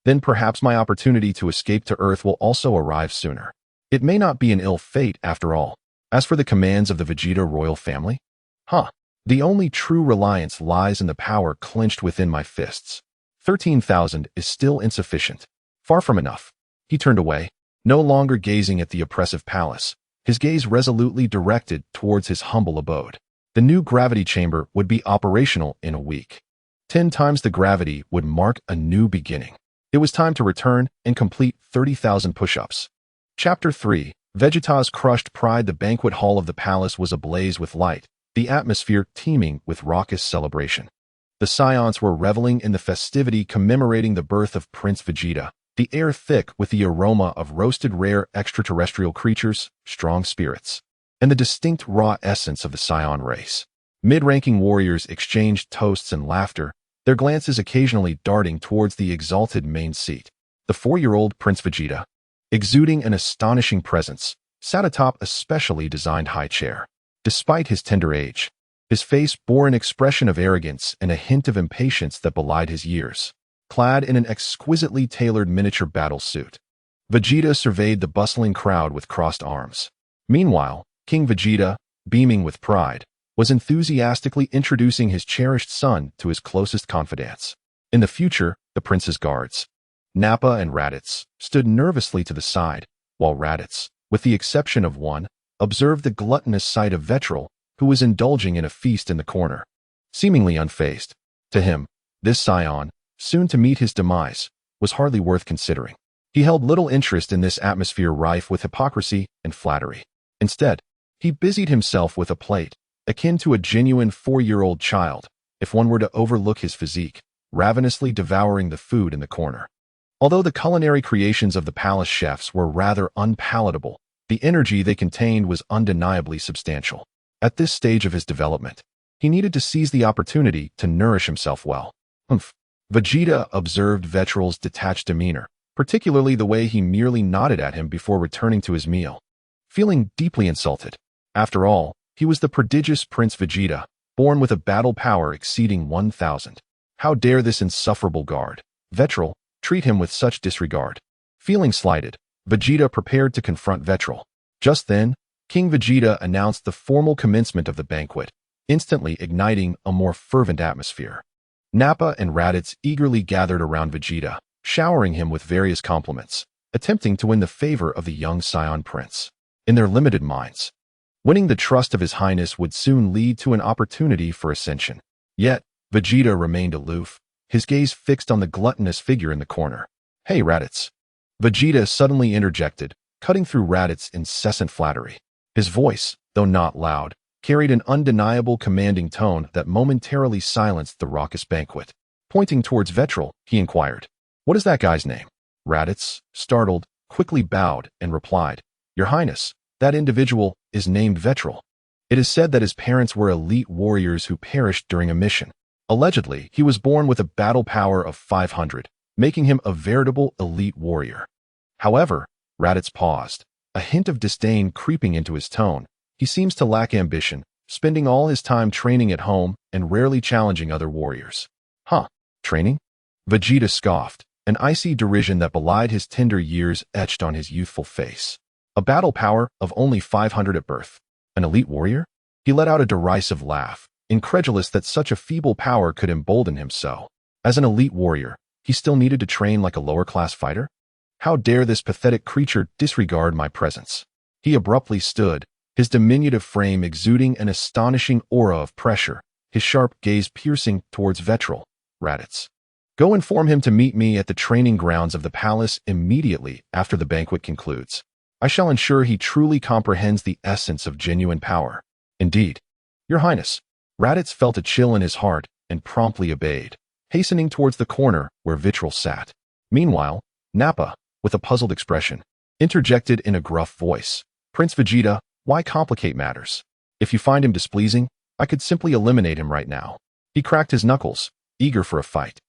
then perhaps my opportunity to escape to Earth will also arrive sooner. It may not be an ill fate after all. As for the commands of the Vegeta royal family, the only true reliance lies in the power clenched within my fists. 13,000 is still insufficient. Far from enough. He turned away, no longer gazing at the oppressive palace, his gaze resolutely directed towards his humble abode. The new gravity chamber would be operational in a week. 10 times the gravity would mark a new beginning. It was time to return and complete 30,000 push-ups. Chapter 3. Vegeta's crushed pride. The banquet hall of the palace was ablaze with light, the atmosphere teeming with raucous celebration. The Saiyans were reveling in the festivity commemorating the birth of Prince Vegeta, the air thick with the aroma of roasted rare extraterrestrial creatures, strong spirits, and the distinct raw essence of the Saiyan race. Mid-ranking warriors exchanged toasts and laughter, their glances occasionally darting towards the exalted main seat. The 4-year-old Prince Vegeta, exuding an astonishing presence, sat atop a specially designed high chair. Despite his tender age, his face bore an expression of arrogance and a hint of impatience that belied his years. Clad in an exquisitely tailored miniature battle suit, Vegeta surveyed the bustling crowd with crossed arms. Meanwhile, King Vegeta, beaming with pride, was enthusiastically introducing his cherished son to his closest confidants. In the future, the prince's guards, Nappa and Raditz, stood nervously to the side, while Raditz, with the exception of one, observed the gluttonous sight of Vitri, who was indulging in a feast in the corner. Seemingly unfazed, to him, this Saiyan, soon to meet his demise, was hardly worth considering. He held little interest in this atmosphere rife with hypocrisy and flattery. Instead, he busied himself with a plate, akin to a genuine 4-year-old child, if one were to overlook his physique, ravenously devouring the food in the corner. Although the culinary creations of the palace chefs were rather unpalatable, the energy they contained was undeniably substantial. At this stage of his development, he needed to seize the opportunity to nourish himself well. Hmph. Vegeta observed Vitri's detached demeanor, particularly the way he merely nodded at him before returning to his meal. Feeling deeply insulted. After all, he was the prodigious Prince Vegeta, born with a battle power exceeding 1,000. How dare this insufferable guard, Vitri, treat him with such disregard? Feeling slighted, Vegeta prepared to confront Vitri. Just then, King Vegeta announced the formal commencement of the banquet, instantly igniting a more fervent atmosphere. Nappa and Raditz eagerly gathered around Vegeta, showering him with various compliments, attempting to win the favor of the young Saiyan prince. In their limited minds, winning the trust of His Highness would soon lead to an opportunity for ascension. Yet, Vegeta remained aloof, his gaze fixed on the gluttonous figure in the corner. "Hey, Raditz." Vegeta suddenly interjected, cutting through Raditz's incessant flattery. His voice, though not loud, carried an undeniable commanding tone that momentarily silenced the raucous banquet. Pointing towards Vitri, he inquired, "What is that guy's name?" Raditz, startled, quickly bowed and replied, "Your Highness, that individual is named Vitri. It is said that his parents were elite warriors who perished during a mission. Allegedly, he was born with a battle power of 500, making him a veritable elite warrior." However, Raditz paused, a hint of disdain creeping into his tone. He seems to lack ambition, spending all his time training at home and rarely challenging other warriors. "Huh, training?" Vegeta scoffed, an icy derision that belied his tender years etched on his youthful face. A battle power of only 500 at birth. An elite warrior? He let out a derisive laugh, incredulous that such a feeble power could embolden him so. As an elite warrior, he still needed to train like a lower-class fighter? How dare this pathetic creature disregard my presence? He abruptly stood, his diminutive frame exuding an astonishing aura of pressure, his sharp gaze piercing towards Vitri. "Raditz. Go inform him to meet me at the training grounds of the palace immediately after the banquet concludes. I shall ensure he truly comprehends the essence of genuine power." "Indeed, Your Highness." Raditz felt a chill in his heart and promptly obeyed, hastening towards the corner where Vitri sat. Meanwhile, Nappa, with a puzzled expression, interjected in a gruff voice, "Prince Vegeta, why complicate matters? If you find him displeasing, I could simply eliminate him right now." He cracked his knuckles, eager for a fight.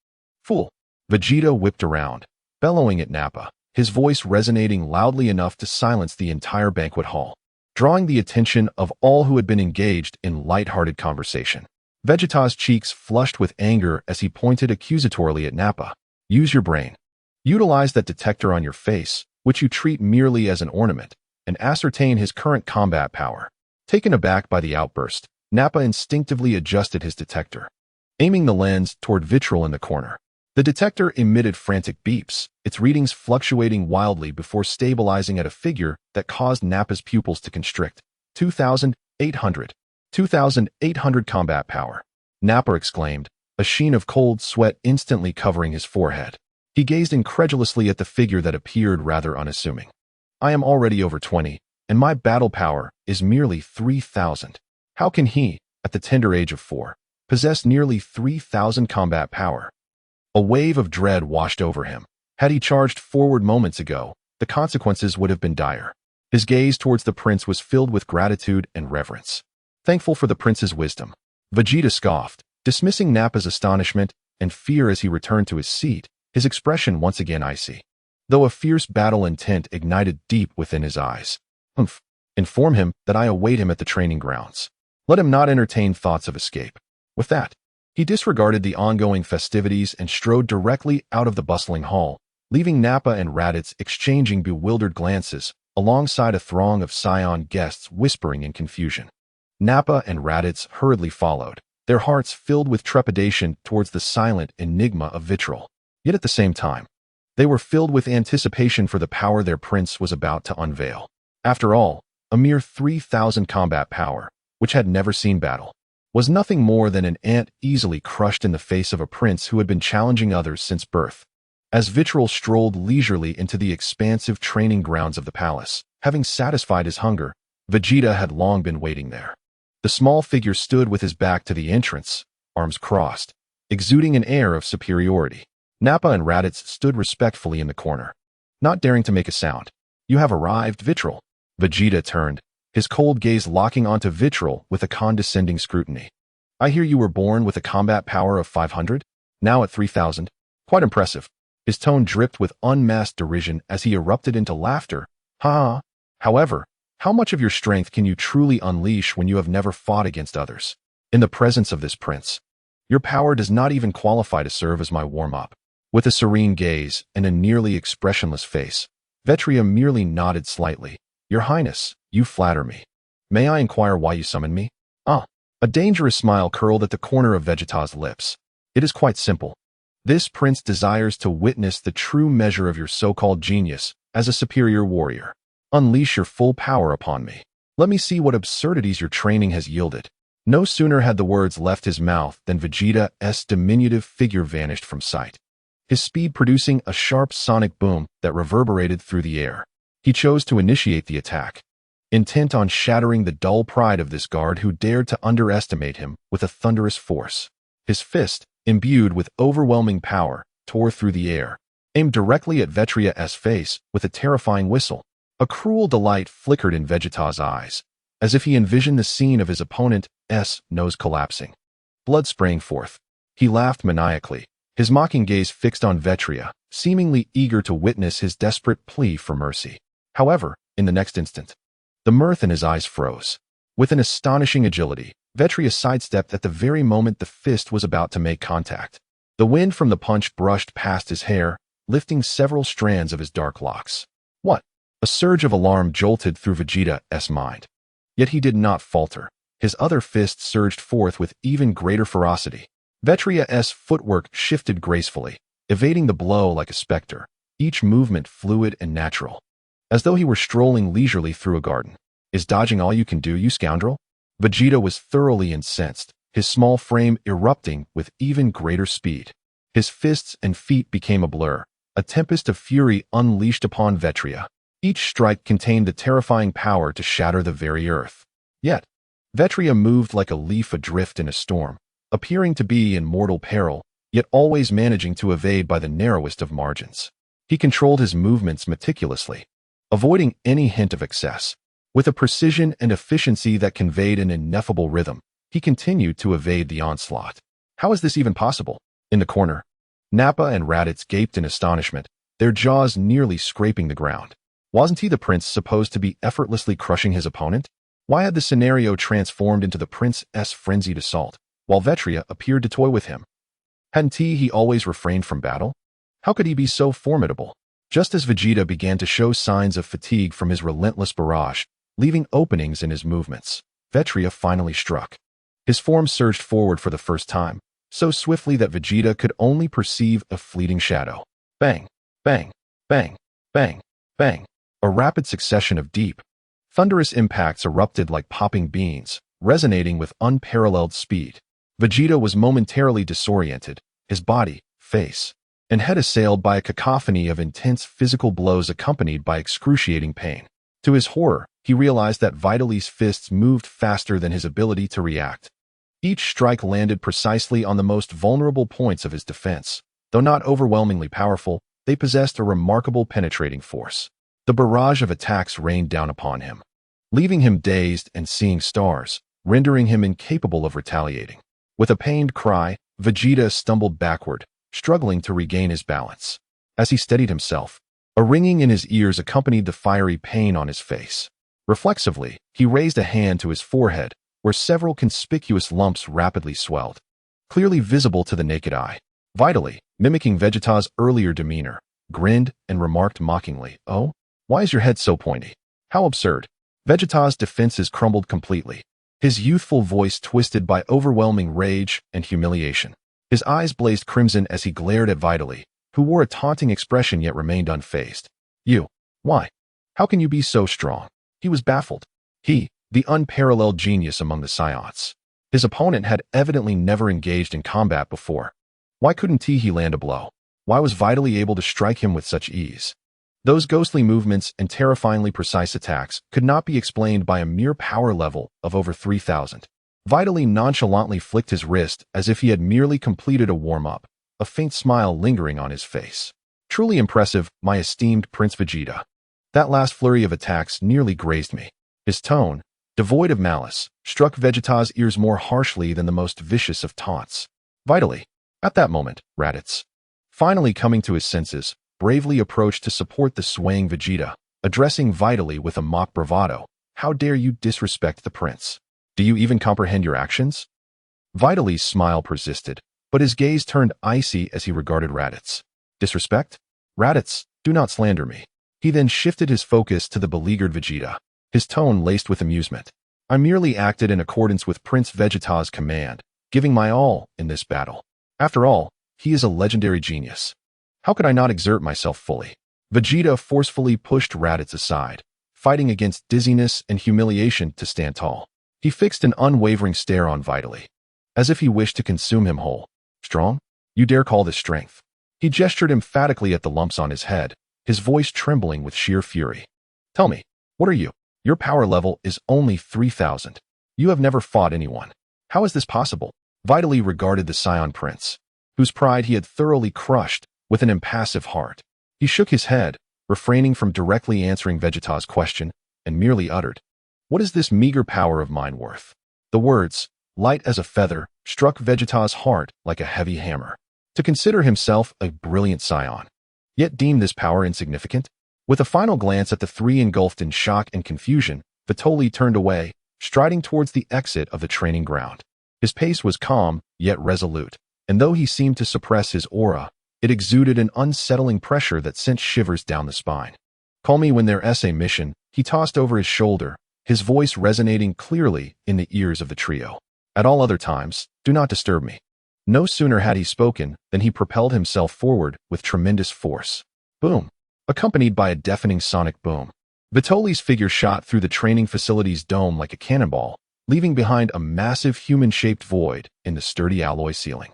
"Fool." Vegeta whipped around, bellowing at Nappa, his voice resonating loudly enough to silence the entire banquet hall, drawing the attention of all who had been engaged in light-hearted conversation. Vegeta's cheeks flushed with anger as he pointed accusatorily at Nappa. "Use your brain. Utilize that detector on your face, which you treat merely as an ornament, and ascertain his current combat power." Taken aback by the outburst, Nappa instinctively adjusted his detector, aiming the lens toward Vitri in the corner. The detector emitted frantic beeps, its readings fluctuating wildly before stabilizing at a figure that caused Nappa's pupils to constrict. 2,800. 2,800 combat power. Nappa exclaimed, a sheen of cold sweat instantly covering his forehead. He gazed incredulously at the figure that appeared rather unassuming. "I am already over 20, and my battle power is merely 3,000. How can he, at the tender age of 4, possess nearly 3,000 combat power?" A wave of dread washed over him. Had he charged forward moments ago, the consequences would have been dire. His gaze towards the prince was filled with gratitude and reverence. Thankful for the prince's wisdom, Vegeta scoffed, dismissing Nappa's astonishment and fear as he returned to his seat, his expression once again icy, though a fierce battle intent ignited deep within his eyes. "Hmph. Inform him that I await him at the training grounds. Let him not entertain thoughts of escape." With that, he disregarded the ongoing festivities and strode directly out of the bustling hall, leaving Nappa and Raditz exchanging bewildered glances alongside a throng of Saiyan guests whispering in confusion. Nappa and Raditz hurriedly followed, their hearts filled with trepidation towards the silent enigma of Vitri. Yet at the same time, they were filled with anticipation for the power their prince was about to unveil. After all, a mere 3,000 combat power, which had never seen battle, was nothing more than an ant easily crushed in the face of a prince who had been challenging others since birth. As Vitri strolled leisurely into the expansive training grounds of the palace, having satisfied his hunger, Vegeta had long been waiting there. The small figure stood with his back to the entrance, arms crossed, exuding an air of superiority. Nappa and Raditz stood respectfully in the corner, not daring to make a sound. "You have arrived, Vitri." Vegeta turned, his cold gaze locking onto Vitri with a condescending scrutiny. "I hear you were born with a combat power of 500, now at 3,000. Quite impressive." His tone dripped with unmasked derision as he erupted into laughter. "Ha! However, how much of your strength can you truly unleash when you have never fought against others? In the presence of this prince, your power does not even qualify to serve as my warm-up." With a serene gaze and a nearly expressionless face, Vitri merely nodded slightly. "Your Highness, you flatter me. May I inquire why you summoned me?" "Ah." A dangerous smile curled at the corner of Vegeta's lips. "It is quite simple. This prince desires to witness the true measure of your so-called genius as a superior warrior. Unleash your full power upon me. Let me see what absurdities your training has yielded. No sooner had the words left his mouth than Vegeta's diminutive figure vanished from sight, his speed producing a sharp sonic boom that reverberated through the air. He chose to initiate the attack, intent on shattering the dull pride of this guard who dared to underestimate him with a thunderous force. His fist, imbued with overwhelming power, tore through the air, aimed directly at Vitri's face with a terrifying whistle. A cruel delight flickered in Vegeta's eyes, as if he envisioned the scene of his opponent's nose collapsing, blood spraying forth. He laughed maniacally, his mocking gaze fixed on Vitri, seemingly eager to witness his desperate plea for mercy. However, in the next instant, the mirth in his eyes froze. With an astonishing agility, Vitri sidestepped at the very moment the fist was about to make contact. The wind from the punch brushed past his hair, lifting several strands of his dark locks. What? A surge of alarm jolted through Vegeta's mind. Yet he did not falter. His other fist surged forth with even greater ferocity. Vitri's footwork shifted gracefully, evading the blow like a specter, each movement fluid and natural, as though he were strolling leisurely through a garden. Is dodging all you can do, you scoundrel? Vegeta was thoroughly incensed, his small frame erupting with even greater speed. His fists and feet became a blur, a tempest of fury unleashed upon Vitri. Each strike contained the terrifying power to shatter the very earth. Yet, Vitri moved like a leaf adrift in a storm, appearing to be in mortal peril, yet always managing to evade by the narrowest of margins. He controlled his movements meticulously, avoiding any hint of excess. With a precision and efficiency that conveyed an ineffable rhythm, he continued to evade the onslaught. How is this even possible? In the corner, Nappa and Raditz gaped in astonishment, their jaws nearly scraping the ground. Wasn't he the prince supposed to be effortlessly crushing his opponent? Why had the scenario transformed into the prince's frenzied assault, while Vitri appeared to toy with him? Hadn't he always refrained from battle? How could he be so formidable? Just as Vegeta began to show signs of fatigue from his relentless barrage, leaving openings in his movements, Vitri finally struck. His form surged forward for the first time, so swiftly that Vegeta could only perceive a fleeting shadow. Bang, bang, bang, bang, bang. A rapid succession of deep, thunderous impacts erupted like popping beans, resonating with unparalleled speed. Vegeta was momentarily disoriented, his body, face, and head assailed by a cacophony of intense physical blows accompanied by excruciating pain. To his horror, he realized that Vitali's fists moved faster than his ability to react. Each strike landed precisely on the most vulnerable points of his defense. Though not overwhelmingly powerful, they possessed a remarkable penetrating force. The barrage of attacks rained down upon him, leaving him dazed and seeing stars, rendering him incapable of retaliating. With a pained cry, Vegeta stumbled backward, struggling to regain his balance. As he steadied himself, a ringing in his ears accompanied the fiery pain on his face. Reflexively, he raised a hand to his forehead, where several conspicuous lumps rapidly swelled, clearly visible to the naked eye. Vitali, mimicking Vegeta's earlier demeanor, grinned and remarked mockingly, "Oh? Why is your head so pointy? How absurd." Vegeta's defenses crumbled completely, his youthful voice twisted by overwhelming rage and humiliation. His eyes blazed crimson as he glared at Vitali, who wore a taunting expression yet remained unfazed. "You? Why? How can you be so strong?" He was baffled. He, the unparalleled genius among the Saiyans. His opponent had evidently never engaged in combat before. Why couldn't he land a blow? Why was Vitali able to strike him with such ease? Those ghostly movements and terrifyingly precise attacks could not be explained by a mere power level of over 3,000. Vitali nonchalantly flicked his wrist as if he had merely completed a warm-up, a faint smile lingering on his face. "Truly impressive, my esteemed Prince Vegeta. That last flurry of attacks nearly grazed me." His tone, devoid of malice, struck Vegeta's ears more harshly than the most vicious of taunts. Vitali, at that moment, Raditz, finally coming to his senses, bravely approached to support the swaying Vegeta, addressing Vitali with a mock bravado. "How dare you disrespect the prince? Do you even comprehend your actions?" Vitali's smile persisted, but his gaze turned icy as he regarded Raditz. "Disrespect? Raditz, do not slander me." He then shifted his focus to the beleaguered Vegeta, his tone laced with amusement. "I merely acted in accordance with Prince Vegeta's command, giving my all in this battle. After all, He is a legendary genius. How could I not exert myself fully? Vegeta forcefully pushed Raditz aside, fighting against dizziness and humiliation to stand tall. He fixed an unwavering stare on Vitali, as if he wished to consume him whole. Strong? You dare call this strength? He gestured emphatically at the lumps on his head, his voice trembling with sheer fury. Tell me, what are you? Your power level is only 3,000. You have never fought anyone. How is this possible? Vitali regarded the Saiyan prince, whose pride he had thoroughly crushed, with an impassive heart. He shook his head, refraining from directly answering Vegeta's question, and merely uttered, What is this meager power of mine worth? The words, light as a feather, struck Vegeta's heart like a heavy hammer. To consider himself a brilliant Saiyan, yet deem this power insignificant? With a final glance at the three engulfed in shock and confusion, Vitali turned away, striding towards the exit of the training ground. His pace was calm, yet resolute, and though he seemed to suppress his aura, it exuded an unsettling pressure that sent shivers down the spine. Call me when their essay mission, he tossed over his shoulder, his voice resonating clearly in the ears of the trio. At all other times, do not disturb me. No sooner had he spoken than he propelled himself forward with tremendous force. Boom! Accompanied by a deafening sonic boom. Vitali's figure shot through the training facility's dome like a cannonball, leaving behind a massive human-shaped void in the sturdy alloy ceiling.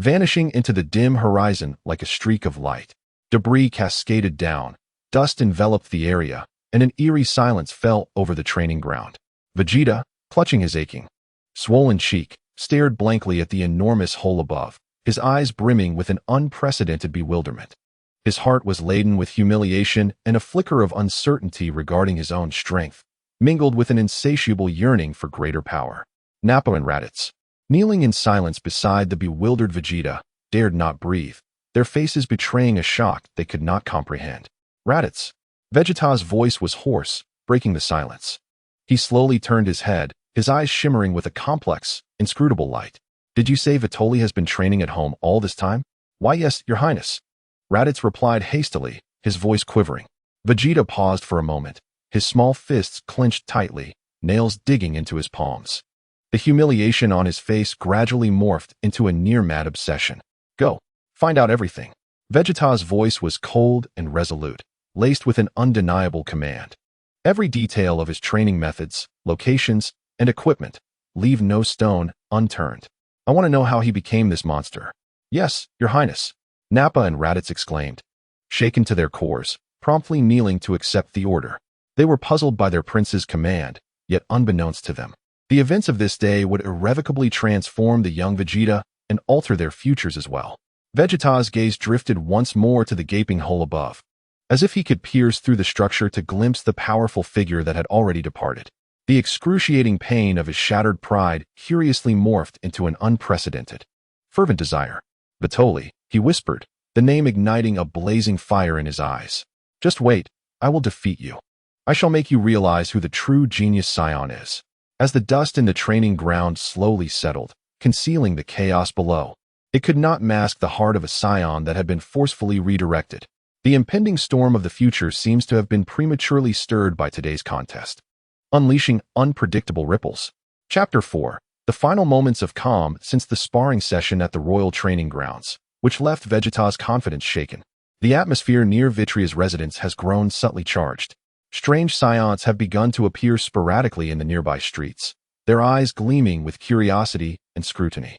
Vanishing into the dim horizon like a streak of light, debris cascaded down, dust enveloped the area, and an eerie silence fell over the training ground. Vegeta, clutching his aching, swollen cheek, stared blankly at the enormous hole above, his eyes brimming with an unprecedented bewilderment. His heart was laden with humiliation and a flicker of uncertainty regarding his own strength, mingled with an insatiable yearning for greater power. Nappa and Raditz, kneeling in silence beside the bewildered Vegeta, dared not breathe, their faces betraying a shock they could not comprehend. Raditz. Vegeta's voice was hoarse, breaking the silence. He slowly turned his head, his eyes shimmering with a complex, inscrutable light. Did you say Vitali has been training at home all this time? Why, yes, Your Highness. Raditz replied hastily, his voice quivering. Vegeta paused for a moment, his small fists clenched tightly, nails digging into his palms. The humiliation on his face gradually morphed into a near-mad obsession. Go, find out everything. Vegeta's voice was cold and resolute, laced with an undeniable command. Every detail of his training methods, locations, and equipment, leave no stone unturned. I want to know how he became this monster. Yes, Your Highness. Nappa and Raditz exclaimed, shaken to their cores, promptly kneeling to accept the order. They were puzzled by their prince's command, yet unbeknownst to them, the events of this day would irrevocably transform the young Vegeta and alter their futures as well. Vegeta's gaze drifted once more to the gaping hole above, as if he could pierce through the structure to glimpse the powerful figure that had already departed. The excruciating pain of his shattered pride curiously morphed into an unprecedented, fervent desire. Vitali, he whispered, the name igniting a blazing fire in his eyes. Just wait, I will defeat you. I shall make you realize who the true genius Saiyan is. As the dust in the training ground slowly settled, concealing the chaos below, it could not mask the heart of a Saiyan that had been forcefully redirected. The impending storm of the future seems to have been prematurely stirred by today's contest, unleashing unpredictable ripples. Chapter 4. The final moments of calm since the sparring session at the Royal Training Grounds, which left Vegeta's confidence shaken. The atmosphere near Vitri's residence has grown subtly charged. Strange Saiyans have begun to appear sporadically in the nearby streets, their eyes gleaming with curiosity and scrutiny.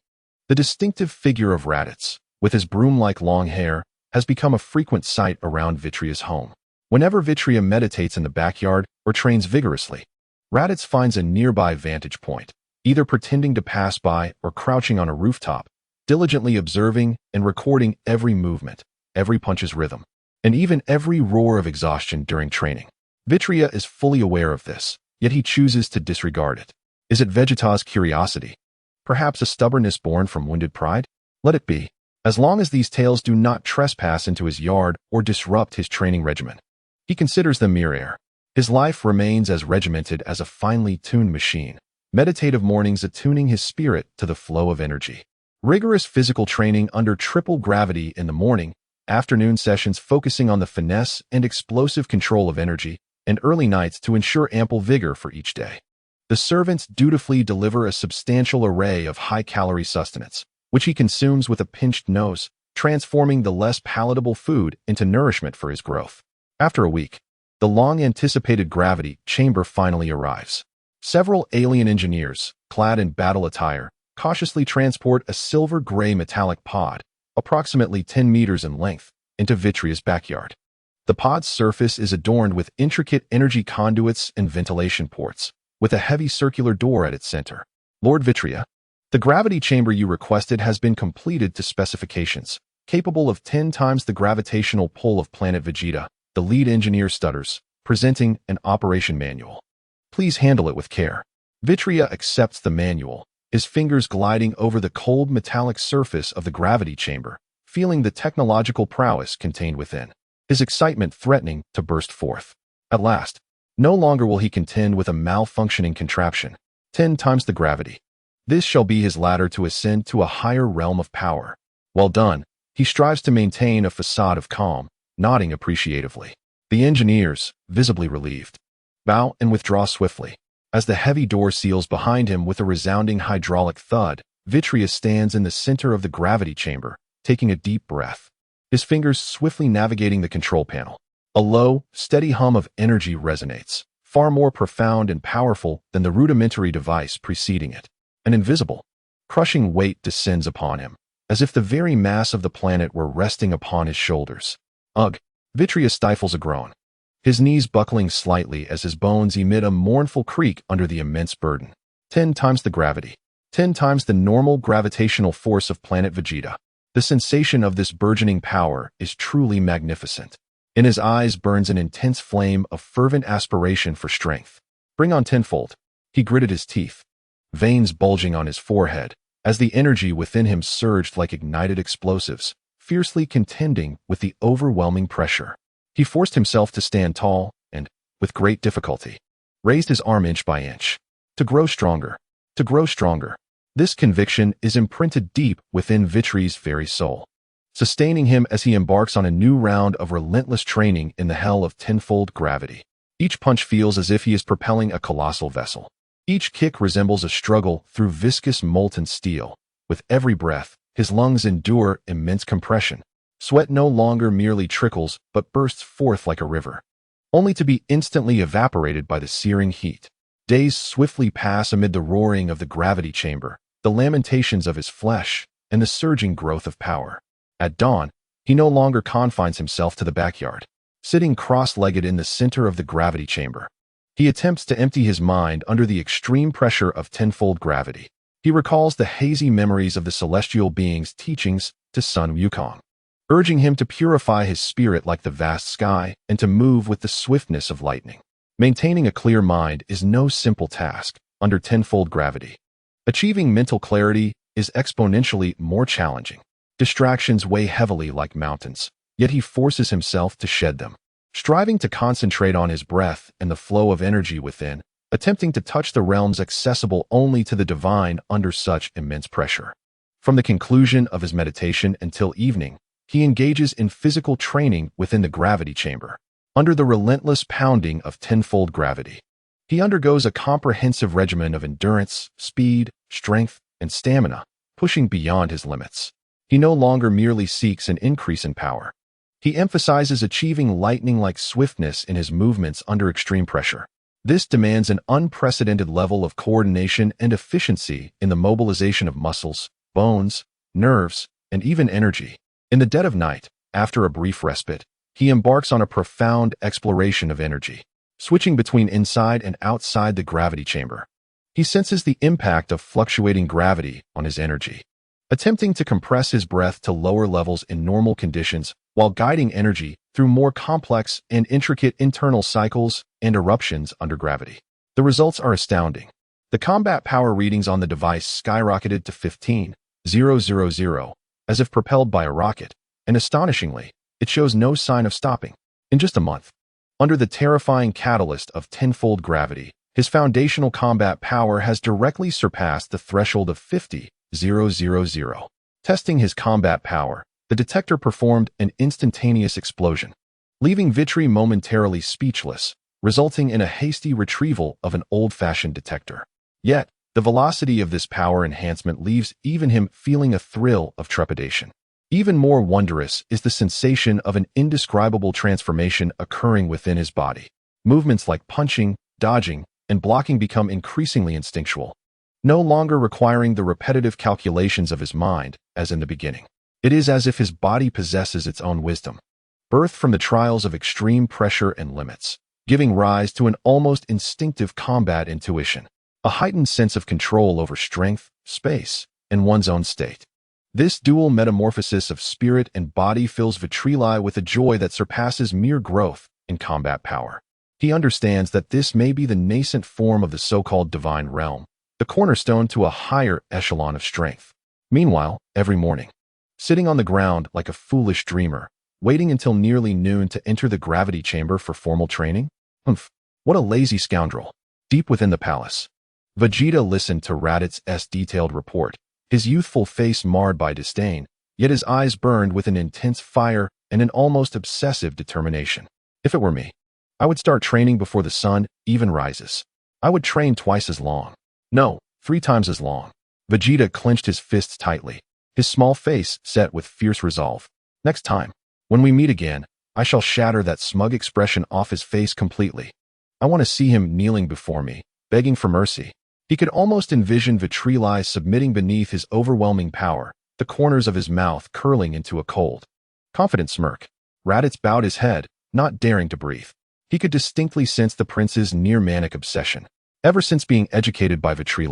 The distinctive figure of Raditz, with his broom-like long hair, has become a frequent sight around Vitri's home. Whenever Vitri meditates in the backyard or trains vigorously, Raditz finds a nearby vantage point, either pretending to pass by or crouching on a rooftop, diligently observing and recording every movement, every punch's rhythm, and even every roar of exhaustion during training. Vitri is fully aware of this, yet he chooses to disregard it. Is it Vegeta's curiosity? Perhaps a stubbornness born from wounded pride? Let it be, as long as these tales do not trespass into his yard or disrupt his training regimen. He considers them mere air. His life remains as regimented as a finely tuned machine, meditative mornings attuning his spirit to the flow of energy. Rigorous physical training under triple gravity in the morning, afternoon sessions focusing on the finesse and explosive control of energy, and early nights to ensure ample vigor for each day. The servants dutifully deliver a substantial array of high-calorie sustenance, which he consumes with a pinched nose, transforming the less palatable food into nourishment for his growth. After a week, the long-anticipated gravity chamber finally arrives. Several alien engineers, clad in battle attire, cautiously transport a silver-gray metallic pod, approximately 10 meters in length, into Vitri's backyard. The pod's surface is adorned with intricate energy conduits and ventilation ports, with a heavy circular door at its center. Lord Vitri, the gravity chamber you requested has been completed to specifications, capable of 10 times the gravitational pull of Planet Vegeta, the lead engineer stutters, presenting an operation manual. Please handle it with care. Vitri accepts the manual, his fingers gliding over the cold metallic surface of the gravity chamber, feeling the technological prowess contained within, his excitement threatening to burst forth. At last, no longer will he contend with a malfunctioning contraption, 10 times the gravity. This shall be his ladder to ascend to a higher realm of power. Well done, he strives to maintain a facade of calm, nodding appreciatively. The engineers, visibly relieved, bow and withdraw swiftly. As the heavy door seals behind him with a resounding hydraulic thud, Vitri stands in the center of the gravity chamber, taking a deep breath, his fingers swiftly navigating the control panel. A low, steady hum of energy resonates, far more profound and powerful than the rudimentary device preceding it. An invisible, crushing weight descends upon him, as if the very mass of the planet were resting upon his shoulders. Ugh! Vitri stifles a groan, his knees buckling slightly as his bones emit a mournful creak under the immense burden. 10 times the gravity. 10 times the normal gravitational force of Planet Vegeta. The sensation of this burgeoning power is truly magnificent. In his eyes burns an intense flame of fervent aspiration for strength. Bring on tenfold. He gritted his teeth, veins bulging on his forehead, as the energy within him surged like ignited explosives, fiercely contending with the overwhelming pressure. He forced himself to stand tall and, with great difficulty, raised his arm inch by inch. To grow stronger. To grow stronger. This conviction is imprinted deep within Vitri's very soul, sustaining him as he embarks on a new round of relentless training in the hell of tenfold gravity. Each punch feels as if he is propelling a colossal vessel. Each kick resembles a struggle through viscous molten steel. With every breath, his lungs endure immense compression. Sweat no longer merely trickles but bursts forth like a river, only to be instantly evaporated by the searing heat. Days swiftly pass amid the roaring of the gravity chamber, the lamentations of his flesh, and the surging growth of power. At dawn, he no longer confines himself to the backyard. Sitting cross-legged in the center of the gravity chamber, he attempts to empty his mind under the extreme pressure of tenfold gravity. He recalls the hazy memories of the celestial being's teachings to Sun Wukong, urging him to purify his spirit like the vast sky and to move with the swiftness of lightning. Maintaining a clear mind is no simple task under tenfold gravity. Achieving mental clarity is exponentially more challenging. Distractions weigh heavily like mountains, yet he forces himself to shed them, striving to concentrate on his breath and the flow of energy within, attempting to touch the realms accessible only to the divine under such immense pressure. From the conclusion of his meditation until evening, he engages in physical training within the gravity chamber, under the relentless pounding of tenfold gravity. He undergoes a comprehensive regimen of endurance, speed, strength, and stamina, pushing beyond his limits. He no longer merely seeks an increase in power. He emphasizes achieving lightning-like swiftness in his movements under extreme pressure. This demands an unprecedented level of coordination and efficiency in the mobilization of muscles, bones, nerves, and even energy. In the dead of night, after a brief respite, he embarks on a profound exploration of energy, switching between inside and outside the gravity chamber. He senses the impact of fluctuating gravity on his energy, attempting to compress his breath to lower levels in normal conditions while guiding energy through more complex and intricate internal cycles and eruptions under gravity. The results are astounding. The combat power readings on the device skyrocketed to 15,000, as if propelled by a rocket, and astonishingly, it shows no sign of stopping. In just a month, under the terrifying catalyst of tenfold gravity, his foundational combat power has directly surpassed the threshold of 50,000. Testing his combat power, the detector performed an instantaneous explosion, leaving Vitri momentarily speechless, resulting in a hasty retrieval of an old-fashioned detector. Yet, the velocity of this power enhancement leaves even him feeling a thrill of trepidation. Even more wondrous is the sensation of an indescribable transformation occurring within his body. Movements like punching, dodging, and blocking become increasingly instinctual, no longer requiring the repetitive calculations of his mind, as in the beginning. It is as if his body possesses its own wisdom, birthed from the trials of extreme pressure and limits, giving rise to an almost instinctive combat intuition, a heightened sense of control over strength, space, and one's own state. This dual metamorphosis of spirit and body fills Vitri with a joy that surpasses mere growth in combat power. He understands that this may be the nascent form of the so-called divine realm, the cornerstone to a higher echelon of strength. Meanwhile, every morning, sitting on the ground like a foolish dreamer, waiting until nearly noon to enter the gravity chamber for formal training? Hmph, what a lazy scoundrel. Deep within the palace, Vegeta listened to Raditz' detailed report, his youthful face marred by disdain, yet his eyes burned with an intense fire and an almost obsessive determination. If it were me, I would start training before the sun even rises. I would train twice as long. No, 3 times as long. Vegeta clenched his fists tightly, his small face set with fierce resolve. Next time, when we meet again, I shall shatter that smug expression off his face completely. I want to see him kneeling before me, begging for mercy. He could almost envision Vitri submitting beneath his overwhelming power, the corners of his mouth curling into a cold, confident smirk. Raditz bowed his head, not daring to breathe. He could distinctly sense the prince's near-manic obsession. Ever since being educated by Vitri,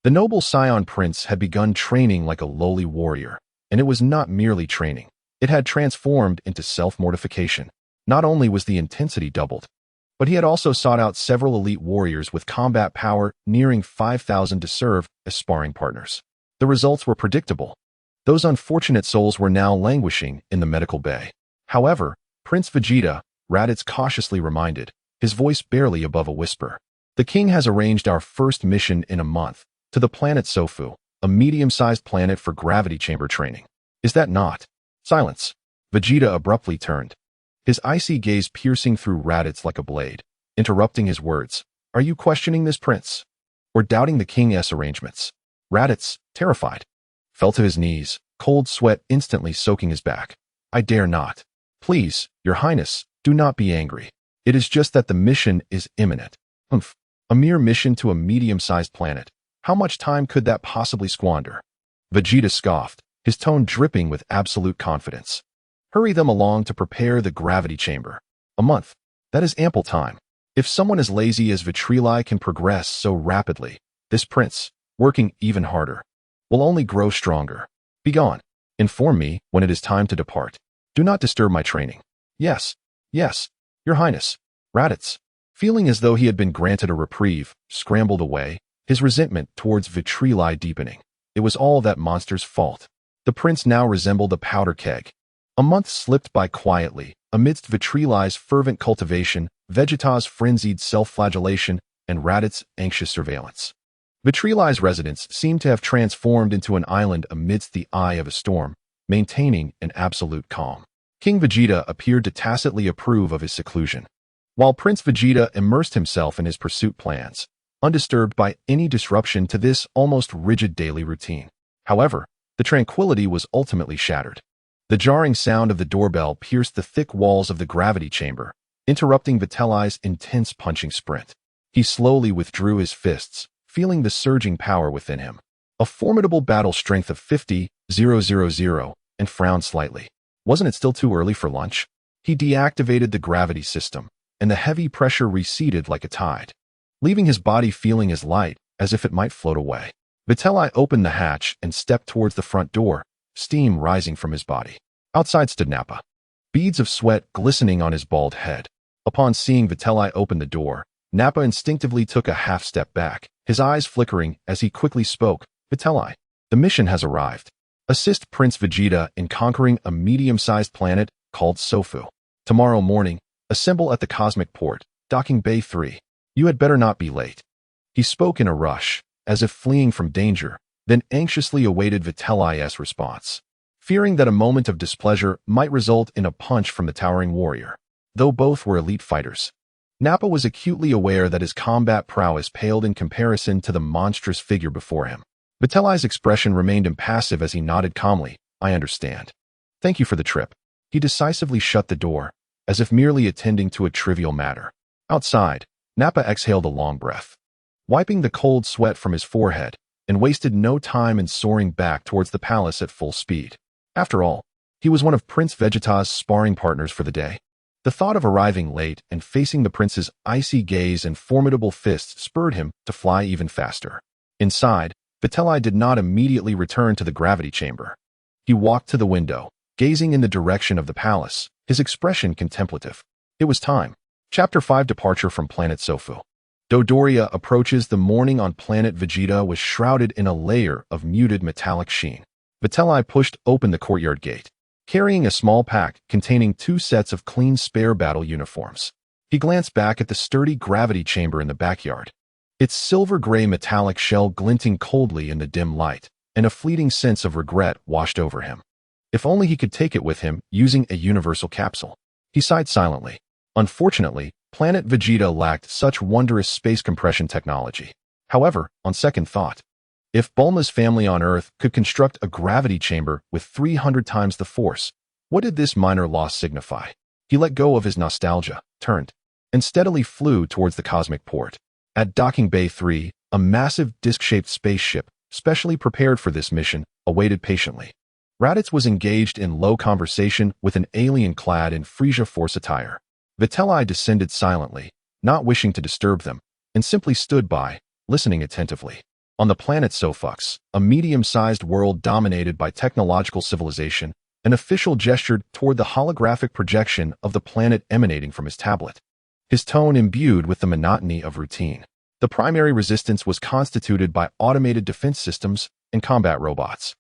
the noble Saiyan prince had begun training like a lowly warrior, and it was not merely training. It had transformed into self-mortification. Not only was the intensity doubled, but he had also sought out several elite warriors with combat power nearing 5,000 to serve as sparring partners. The results were predictable. Those unfortunate souls were now languishing in the medical bay. However, Prince Vegeta, Raditz cautiously reminded, his voice barely above a whisper, the king has arranged our first mission in a month to the planet Sofu, a medium-sized planet for gravity chamber training. Is that not? Silence. Vegeta abruptly turned, his icy gaze piercing through Raditz like a blade, interrupting his words. Are you questioning this, prince? Or doubting the king's arrangements? Raditz, terrified, fell to his knees, cold sweat instantly soaking his back. I dare not. Please, your highness, do not be angry. It is just that the mission is imminent. Hmph. A mere mission to a medium-sized planet. How much time could that possibly squander? Vegeta scoffed, his tone dripping with absolute confidence. Hurry them along to prepare the gravity chamber. A month. That is ample time. If someone as lazy as Vitri can progress so rapidly, this prince, working even harder, will only grow stronger. Begone. Inform me when it is time to depart. Do not disturb my training. Yes, your highness. Raditz, feeling as though he had been granted a reprieve, scrambled away, his resentment towards Vitri deepening. It was all that monster's fault. The prince now resembled a powder keg. A month slipped by quietly, amidst Vitri's fervent cultivation, Vegeta's frenzied self-flagellation, and Raditz's anxious surveillance. Vitri's residence seemed to have transformed into an island amidst the eye of a storm, maintaining an absolute calm. King Vegeta appeared to tacitly approve of his seclusion, while Prince Vegeta immersed himself in his pursuit plans, undisturbed by any disruption to this almost rigid daily routine. However, the tranquility was ultimately shattered. The jarring sound of the doorbell pierced the thick walls of the gravity chamber, interrupting Vitali's intense punching sprint. He slowly withdrew his fists, feeling the surging power within him. A formidable battle strength of 50,000, and frowned slightly. Wasn't it still too early for lunch? He deactivated the gravity system, and the heavy pressure receded like a tide, leaving his body feeling as light as if it might float away. Vitali opened the hatch and stepped towards the front door, steam rising from his body. Outside stood Nappa, beads of sweat glistening on his bald head. Upon seeing Vitali open the door, Nappa instinctively took a half-step back, his eyes flickering as he quickly spoke. Vitali, the mission has arrived. Assist Prince Vegeta in conquering a medium-sized planet called Sofu. Tomorrow morning, assemble at the Cosmic Port, Docking Bay 3. You had better not be late. He spoke in a rush, as if fleeing from danger, then anxiously awaited Vitali's response, fearing that a moment of displeasure might result in a punch from the towering warrior. Though both were elite fighters, Nappa was acutely aware that his combat prowess paled in comparison to the monstrous figure before him. Vitali's expression remained impassive as he nodded calmly. I understand. Thank you for the trip. He decisively shut the door, as if merely attending to a trivial matter. Outside, Nappa exhaled a long breath, wiping the cold sweat from his forehead, and wasted no time in soaring back towards the palace at full speed. After all, he was one of Prince Vegeta's sparring partners for the day. The thought of arriving late and facing the prince's icy gaze and formidable fists spurred him to fly even faster. Inside, Vitri did not immediately return to the gravity chamber. He walked to the window, gazing in the direction of the palace, his expression contemplative. It was time. Chapter 5: Departure from Planet Sofu. Dodoria approaches the morning on Planet Vegeta was shrouded in a layer of muted metallic sheen. Vitri pushed open the courtyard gate, carrying a small pack containing 2 sets of clean spare battle uniforms. He glanced back at the sturdy gravity chamber in the backyard, its silver-gray metallic shell glinting coldly in the dim light, and a fleeting sense of regret washed over him. If only he could take it with him using a universal capsule. He sighed silently. Unfortunately, Planet Vegeta lacked such wondrous space compression technology. However, on second thought, if Bulma's family on Earth could construct a gravity chamber with 300 times the force, what did this minor loss signify? He let go of his nostalgia, turned, and steadily flew towards the cosmic port. At Docking Bay 3, a massive disc-shaped spaceship, specially prepared for this mission, awaited patiently. Raditz was engaged in low conversation with an alien clad in Frieza Force attire. Vitri descended silently, not wishing to disturb them, and simply stood by, listening attentively. On the planet Sofux, a medium-sized world dominated by technological civilization, an official gestured toward the holographic projection of the planet emanating from his tablet, his tone imbued with the monotony of routine. The primary resistance was constituted by automated defense systems and combat robots.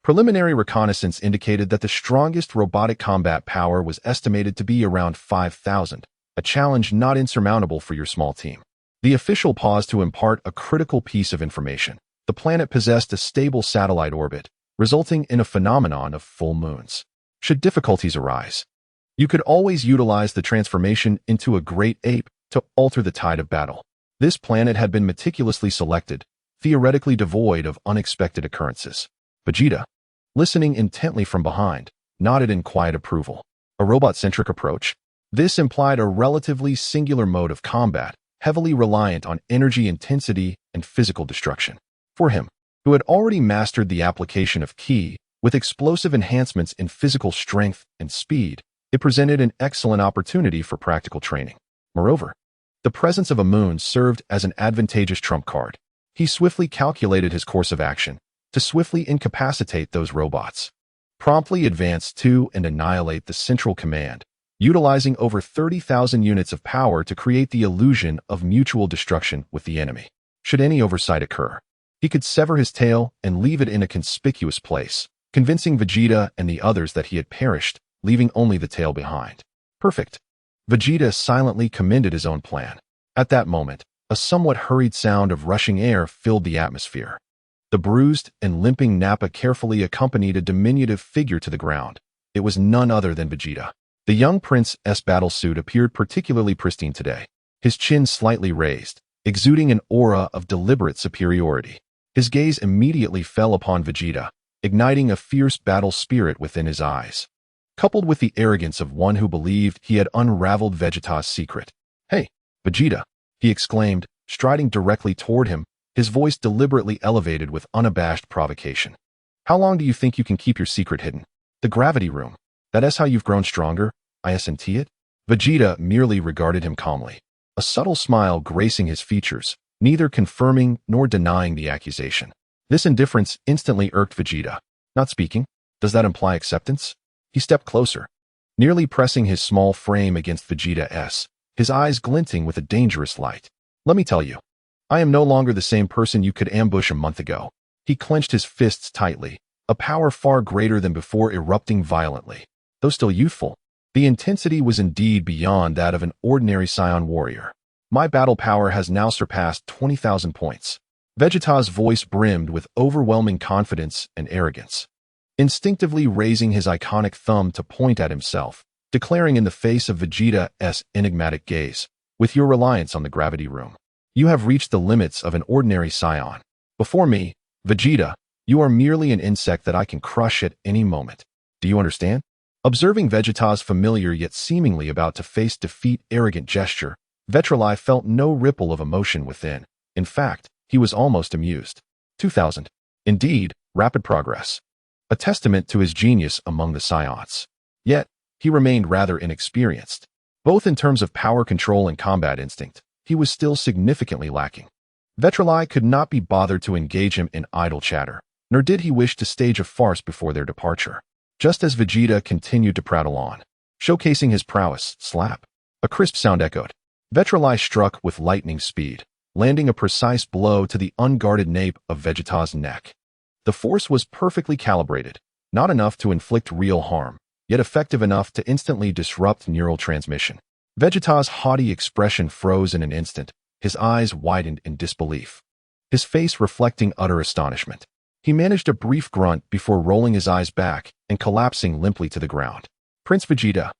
Preliminary reconnaissance indicated that the strongest robotic combat power was estimated to be around 5,000, a challenge not insurmountable for your small team. The official paused to impart a critical piece of information. The planet possessed a stable satellite orbit, resulting in a phenomenon of full moons. Should difficulties arise, you could always utilize the transformation into a great ape to alter the tide of battle. This planet had been meticulously selected, theoretically devoid of unexpected occurrences. Vegeta, listening intently from behind, nodded in quiet approval. A robot-centric approach? This implied a relatively singular mode of combat, heavily reliant on energy intensity and physical destruction. For him, who had already mastered the application of ki, with explosive enhancements in physical strength and speed, it presented an excellent opportunity for practical training. Moreover, the presence of a moon served as an advantageous trump card. He swiftly calculated his course of action to swiftly incapacitate those robots, promptly advance to and annihilate the central command, utilizing over 30,000 units of power to create the illusion of mutual destruction with the enemy. Should any oversight occur, he could sever his tail and leave it in a conspicuous place, convincing Vegeta and the others that he had perished, leaving only the tail behind. Perfect. Vegeta silently commended his own plan. At that moment, a somewhat hurried sound of rushing air filled the atmosphere. The bruised and limping Nappa carefully accompanied a diminutive figure to the ground. It was none other than Vegeta. The young prince's battlesuit appeared particularly pristine today, his chin slightly raised, exuding an aura of deliberate superiority. His gaze immediately fell upon Vegeta, igniting a fierce battle spirit within his eyes, coupled with the arrogance of one who believed he had unraveled Vegeta's secret. "Hey, Vegeta," he exclaimed, striding directly toward him, his voice deliberately elevated with unabashed provocation. "How long do you think you can keep your secret hidden? The gravity room. That is how you've grown stronger, isn't it?" Vegeta merely regarded him calmly, a subtle smile gracing his features, neither confirming nor denying the accusation. This indifference instantly irked Vegeta. Not speaking? Does that imply acceptance? He stepped closer, nearly pressing his small frame against Vegeta's, his eyes glinting with a dangerous light. "Let me tell you, I am no longer the same person you could ambush a month ago." He clenched his fists tightly, a power far greater than before erupting violently. Though still youthful, the intensity was indeed beyond that of an ordinary Saiyan warrior. "My battle power has now surpassed 20,000 points." Vegeta's voice brimmed with overwhelming confidence and arrogance, instinctively raising his iconic thumb to point at himself, declaring in the face of Vegeta's enigmatic gaze, "With your reliance on the gravity room, you have reached the limits of an ordinary Saiyan. Before me, Vegeta, you are merely an insect that I can crush at any moment. Do you understand?" Observing Vegeta's familiar yet seemingly about to face defeat arrogant gesture, Vitri felt no ripple of emotion within. In fact, he was almost amused. 2000. Indeed, rapid progress. A testament to his genius among the Saiyans. Yet, he remained rather inexperienced. Both in terms of power control and combat instinct, he was still significantly lacking. Vitri could not be bothered to engage him in idle chatter, nor did he wish to stage a farce before their departure. Just as Vegeta continued to prattle on, showcasing his prowess, slap. A crisp sound echoed. Vitri struck with lightning speed, landing a precise blow to the unguarded nape of Vegeta's neck. The force was perfectly calibrated, not enough to inflict real harm, yet effective enough to instantly disrupt neural transmission. Vegeta's haughty expression froze in an instant, his eyes widened in disbelief, his face reflecting utter astonishment. He managed a brief grunt before rolling his eyes back and collapsing limply to the ground. Prince Vegeta.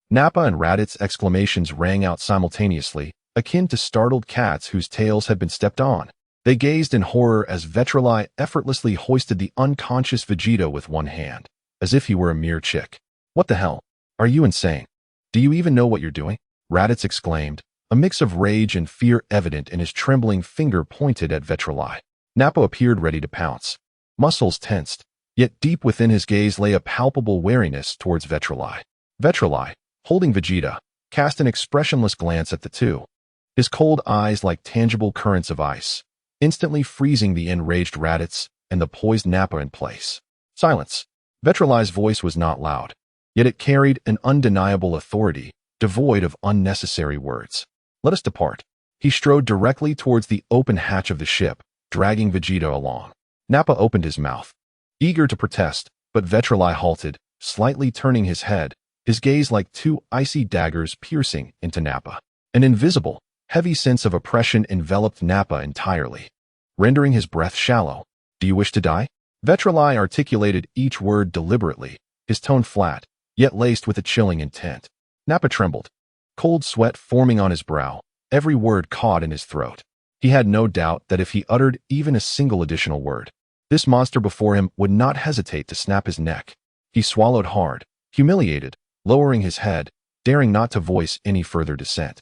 Nappa and Raditz exclamations rang out simultaneously, akin to startled cats whose tails had been stepped on. They gazed in horror as Vitri effortlessly hoisted the unconscious Vegeta with one hand, as if he were a mere chick. What the hell? Are you insane? Do you even know what you're doing? Raditz exclaimed, a mix of rage and fear evident in his trembling finger pointed at Vitri. Nappa appeared ready to pounce. Muscles tensed, yet deep within his gaze lay a palpable wariness towards Vitri. Vitri, holding Vegeta, cast an expressionless glance at the two, his cold eyes like tangible currents of ice, instantly freezing the enraged Raditz and the poised Nappa in place. Silence. Vitri's voice was not loud, yet it carried an undeniable authority, devoid of unnecessary words. Let us depart. He strode directly towards the open hatch of the ship, dragging Vegeta along. Nappa opened his mouth, eager to protest, but Vitri halted, slightly turning his head, his gaze like two icy daggers piercing into Nappa. An invisible, heavy sense of oppression enveloped Nappa entirely, rendering his breath shallow. Do you wish to die? Vitri articulated each word deliberately, his tone flat, yet laced with a chilling intent. Nappa trembled, cold sweat forming on his brow, every word caught in his throat. He had no doubt that if he uttered even a single additional word, this monster before him would not hesitate to snap his neck. He swallowed hard, humiliated, lowering his head, daring not to voice any further dissent.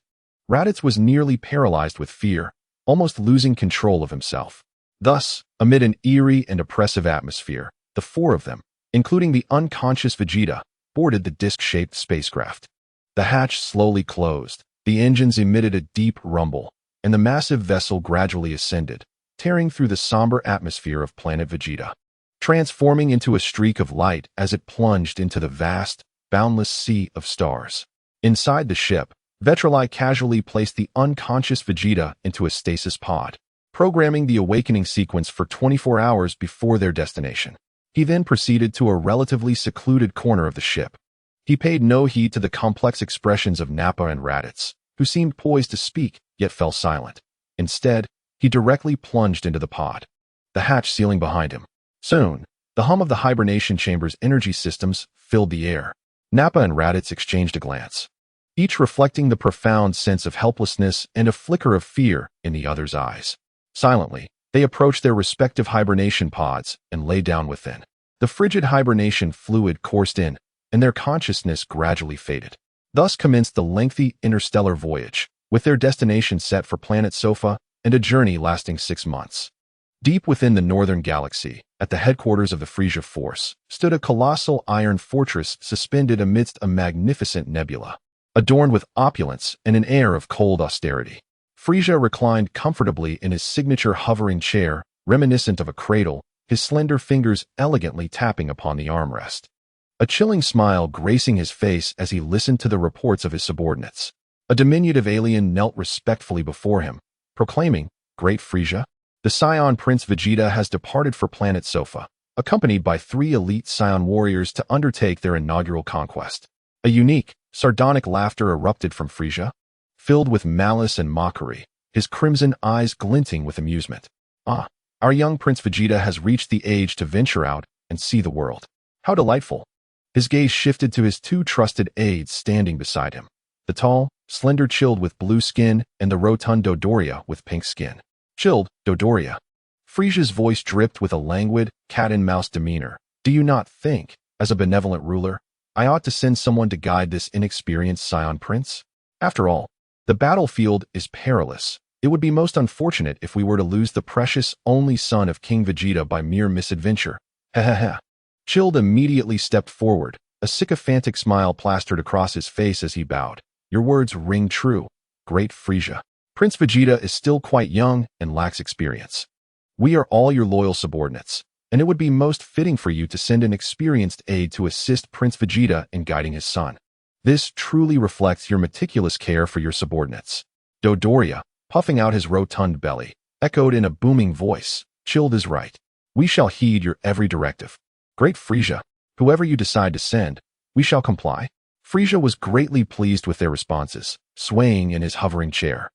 Raditz was nearly paralyzed with fear, almost losing control of himself. Thus, amid an eerie and oppressive atmosphere, the four of them, including the unconscious Vegeta, boarded the disc-shaped spacecraft. The hatch slowly closed, the engines emitted a deep rumble, and the massive vessel gradually ascended, tearing through the somber atmosphere of Planet Vegeta, transforming into a streak of light as it plunged into the vast, boundless sea of stars. Inside the ship, Vitri casually placed the unconscious Vegeta into a stasis pod, programming the awakening sequence for 24 hours before their destination. He then proceeded to a relatively secluded corner of the ship. He paid no heed to the complex expressions of Nappa and Raditz, who seemed poised to speak, yet fell silent. Instead, he directly plunged into the pod, the hatch sealing behind him. Soon, the hum of the hibernation chamber's energy systems filled the air. Nappa and Raditz exchanged a glance, each reflecting the profound sense of helplessness and a flicker of fear in the other's eyes. Silently, they approached their respective hibernation pods and lay down within. The frigid hibernation fluid coursed in, and their consciousness gradually faded. Thus commenced the lengthy interstellar voyage, with their destination set for planet Sofu and a journey lasting 6 months. Deep within the northern galaxy, at the headquarters of the Frieza Force, stood a colossal iron fortress suspended amidst a magnificent nebula, adorned with opulence and an air of cold austerity. Frieza reclined comfortably in his signature hovering chair, reminiscent of a cradle, his slender fingers elegantly tapping upon the armrest. A chilling smile gracing his face as he listened to the reports of his subordinates. A diminutive alien knelt respectfully before him, proclaiming, "Great Frieza, the Saiyan Prince Vegeta has departed for planet Sofu, accompanied by 3 elite Saiyan warriors to undertake their inaugural conquest." A unique, sardonic laughter erupted from Frieza, filled with malice and mockery, his crimson eyes glinting with amusement. "Ah, our young Prince Vegeta has reached the age to venture out and see the world. How delightful." His gaze shifted to his 2 trusted aides standing beside him, the tall, slender Chilled with blue skin and the rotund Dodoria with pink skin. "Chilled, Dodoria." Frieza's voice dripped with a languid, cat-and-mouse demeanor. "Do you not think, as a benevolent ruler, I ought to send someone to guide this inexperienced Saiyan prince? After all, the battlefield is perilous. It would be most unfortunate if we were to lose the precious only son of King Vegeta by mere misadventure. Heh. Chilled immediately stepped forward. A sycophantic smile plastered across his face as he bowed. Your words ring true, great Frieza. Prince Vegeta is still quite young and lacks experience. We are all your loyal subordinates, and it would be most fitting for you to send an experienced aide to assist Prince Vegeta in guiding his son. This truly reflects your meticulous care for your subordinates. Dodoria, puffing out his rotund belly, echoed in a booming voice. Chilled is right. We shall heed your every directive. Great Frieza, whoever you decide to send, we shall comply. Frieza was greatly pleased with their responses, swaying in his hovering chair.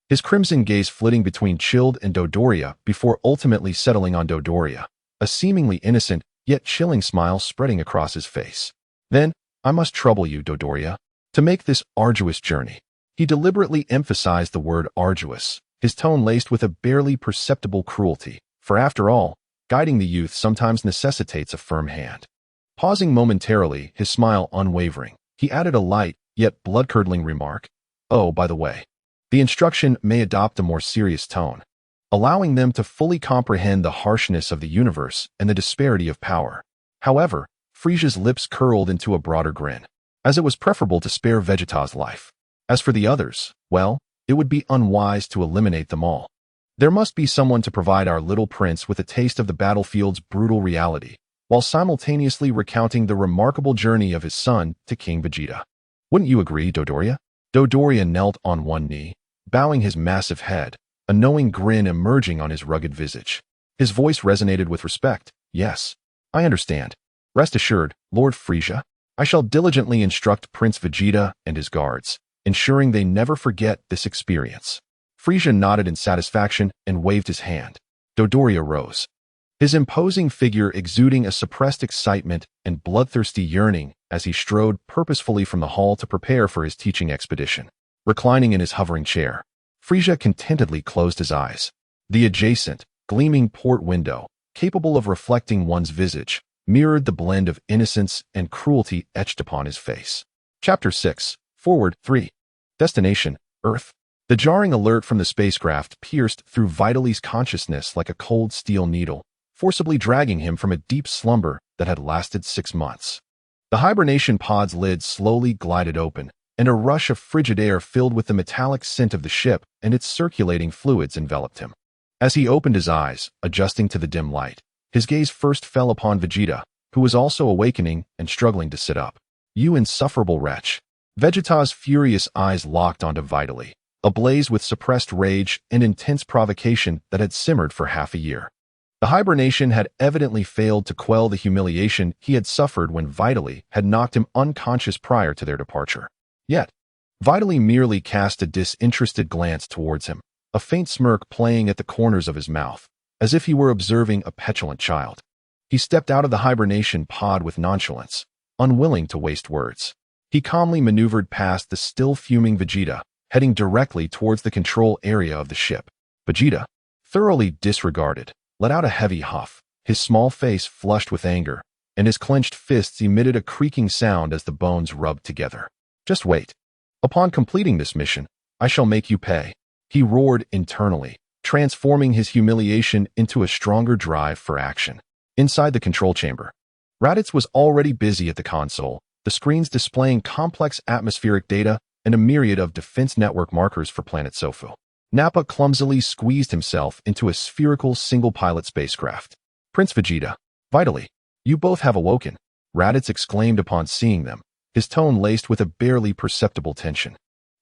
His crimson gaze flitting between Chilled and Dodoria before ultimately settling on Dodoria, a seemingly innocent yet chilling smile spreading across his face. Then, I must trouble you, Dodoria, to make this arduous journey. He deliberately emphasized the word arduous, his tone laced with a barely perceptible cruelty, for after all, guiding the youth sometimes necessitates a firm hand. Pausing momentarily, his smile unwavering, he added a light, yet blood-curdling remark. Oh, by the way, the instruction may adopt a more serious tone, allowing them to fully comprehend the harshness of the universe and the disparity of power. However, Frieza's lips curled into a broader grin, as it was preferable to spare Vegeta's life. As for the others, well, it would be unwise to eliminate them all. There must be someone to provide our little prince with a taste of the battlefield's brutal reality, while simultaneously recounting the remarkable journey of his son to King Vegeta. Wouldn't you agree, Dodoria? Dodoria knelt on one knee, bowing his massive head, a knowing grin emerging on his rugged visage. His voice resonated with respect. Yes, I understand. Rest assured, Lord Frieza, I shall diligently instruct Prince Vegeta and his guards, ensuring they never forget this experience. Frieza nodded in satisfaction and waved his hand. Dodoria rose, his imposing figure exuding a suppressed excitement and bloodthirsty yearning as he strode purposefully from the hall to prepare for his teaching expedition. Reclining in his hovering chair, Frieza contentedly closed his eyes. The adjacent, gleaming port window, capable of reflecting one's visage, mirrored the blend of innocence and cruelty etched upon his face. Chapter 6. Forward 3. Destination, Earth. The jarring alert from the spacecraft pierced through Vitali's consciousness like a cold steel needle, forcibly dragging him from a deep slumber that had lasted 6 months. The hibernation pod's lid slowly glided open, and a rush of frigid air filled with the metallic scent of the ship and its circulating fluids enveloped him. As he opened his eyes, adjusting to the dim light, his gaze first fell upon Vegeta, who was also awakening and struggling to sit up. You insufferable wretch. Vegeta's furious eyes locked onto Vitali, ablaze with suppressed rage and intense provocation that had simmered for half a year. The hibernation had evidently failed to quell the humiliation he had suffered when Vitali had knocked him unconscious prior to their departure. Yet, Vitali merely cast a disinterested glance towards him, a faint smirk playing at the corners of his mouth, as if he were observing a petulant child. He stepped out of the hibernation pod with nonchalance, unwilling to waste words. He calmly maneuvered past the still fuming Vegeta, heading directly towards the control area of the ship. Vegeta, thoroughly disregarded, let out a heavy huff, his small face flushed with anger, and his clenched fists emitted a creaking sound as the bones rubbed together. Just wait. Upon completing this mission, I shall make you pay. He roared internally, transforming his humiliation into a stronger drive for action. Inside the control chamber, Raditz was already busy at the console, the screens displaying complex atmospheric data and a myriad of defense network markers for planet Sofu. Nappa clumsily squeezed himself into a spherical single-pilot spacecraft. Prince Vegeta, Vitali, you both have awoken, Raditz exclaimed upon seeing them, his tone laced with a barely perceptible tension.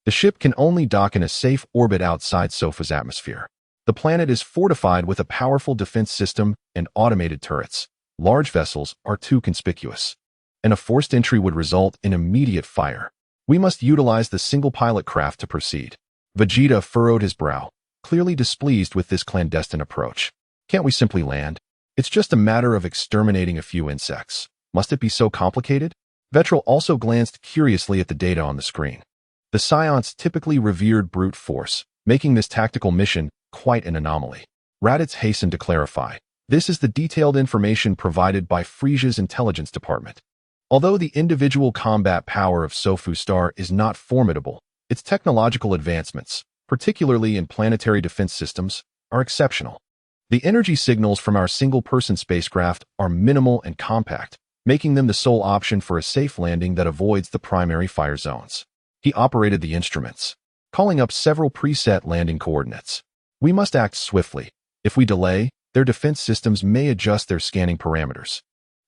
The ship can only dock in a safe orbit outside Sofu's atmosphere. The planet is fortified with a powerful defense system and automated turrets. Large vessels are too conspicuous, and a forced entry would result in immediate fire. We must utilize the single-pilot craft to proceed. Vegeta furrowed his brow, clearly displeased with this clandestine approach. Can't we simply land? It's just a matter of exterminating a few insects. Must it be so complicated? Vetril also glanced curiously at the data on the screen. The Saiyans typically revered brute force, making this tactical mission quite an anomaly. Raditz hastened to clarify. This is the detailed information provided by Frieza's intelligence department. Although the individual combat power of Sofu Star is not formidable, its technological advancements, particularly in planetary defense systems, are exceptional. The energy signals from our single-person spacecraft are minimal and compact, making them the sole option for a safe landing that avoids the primary fire zones. He operated the instruments, calling up several preset landing coordinates. We must act swiftly. If we delay, their defense systems may adjust their scanning parameters.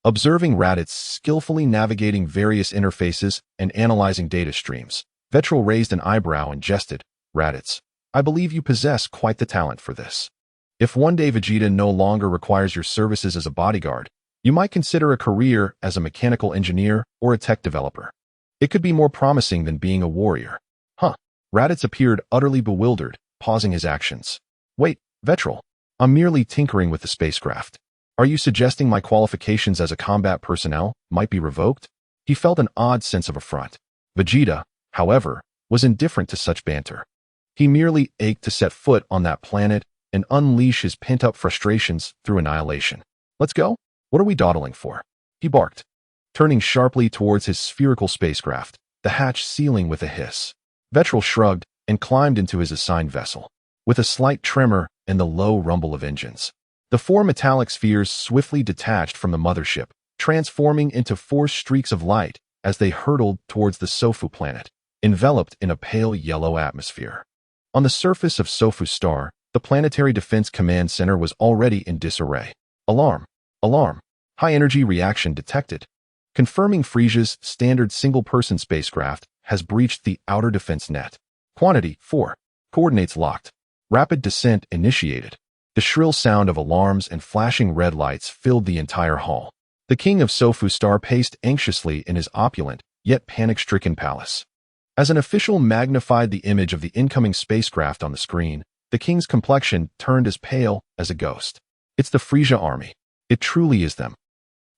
Observing Raditz skillfully navigating various interfaces and analyzing data streams, Vitri raised an eyebrow and jested, "Raditz, I believe you possess quite the talent for this. If one day Vegeta no longer requires your services as a bodyguard, you might consider a career as a mechanical engineer or a tech developer. It could be more promising than being a warrior." Huh. Raditz appeared utterly bewildered, pausing his actions. "Wait, Vitri, I'm merely tinkering with the spacecraft. Are you suggesting my qualifications as a combat personnel might be revoked?" He felt an odd sense of affront. Vegeta, however, was indifferent to such banter. He merely ached to set foot on that planet and unleash his pent-up frustrations through annihilation. "Let's go? What are we dawdling for?" he barked, turning sharply towards his spherical spacecraft, the hatch sealing with a hiss. Vitri shrugged and climbed into his assigned vessel. With a slight tremor and the low rumble of engines, the four metallic spheres swiftly detached from the mothership, transforming into four streaks of light as they hurtled towards the Sofu planet, enveloped in a pale yellow atmosphere. On the surface of Sofu Star, the Planetary Defense Command Center was already in disarray. Alarm! Alarm! High-energy reaction detected. Confirming Frieza's standard single-person spacecraft has breached the outer defense net. Quantity 4. Coordinates locked. Rapid descent initiated. The shrill sound of alarms and flashing red lights filled the entire hall. The king of Sofu Star paced anxiously in his opulent, yet panic-stricken palace. As an official magnified the image of the incoming spacecraft on the screen, the king's complexion turned as pale as a ghost. "It's the Frieza army. It truly is them."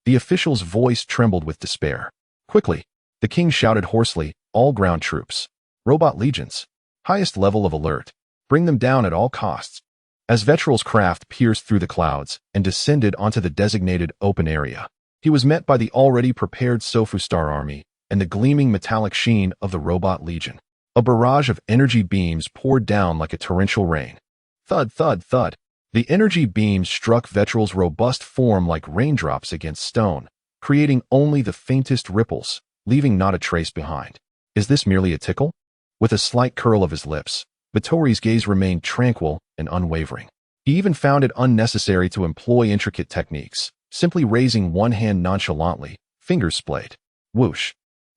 The official's voice trembled with despair. "Quickly," the king shouted hoarsely, "all ground troops. Robot legions. Highest level of alert. Bring them down at all costs." As Vitri's craft pierced through the clouds and descended onto the designated open area, he was met by the already prepared Sofu Star army and the gleaming metallic sheen of the Robot Legion. A barrage of energy beams poured down like a torrential rain. Thud, thud, thud. The energy beams struck Vitri's robust form like raindrops against stone, creating only the faintest ripples, leaving not a trace behind. Is this merely a tickle? With a slight curl of his lips, Vitri's gaze remained tranquil and unwavering. He even found it unnecessary to employ intricate techniques, simply raising one hand nonchalantly, fingers splayed. Whoosh,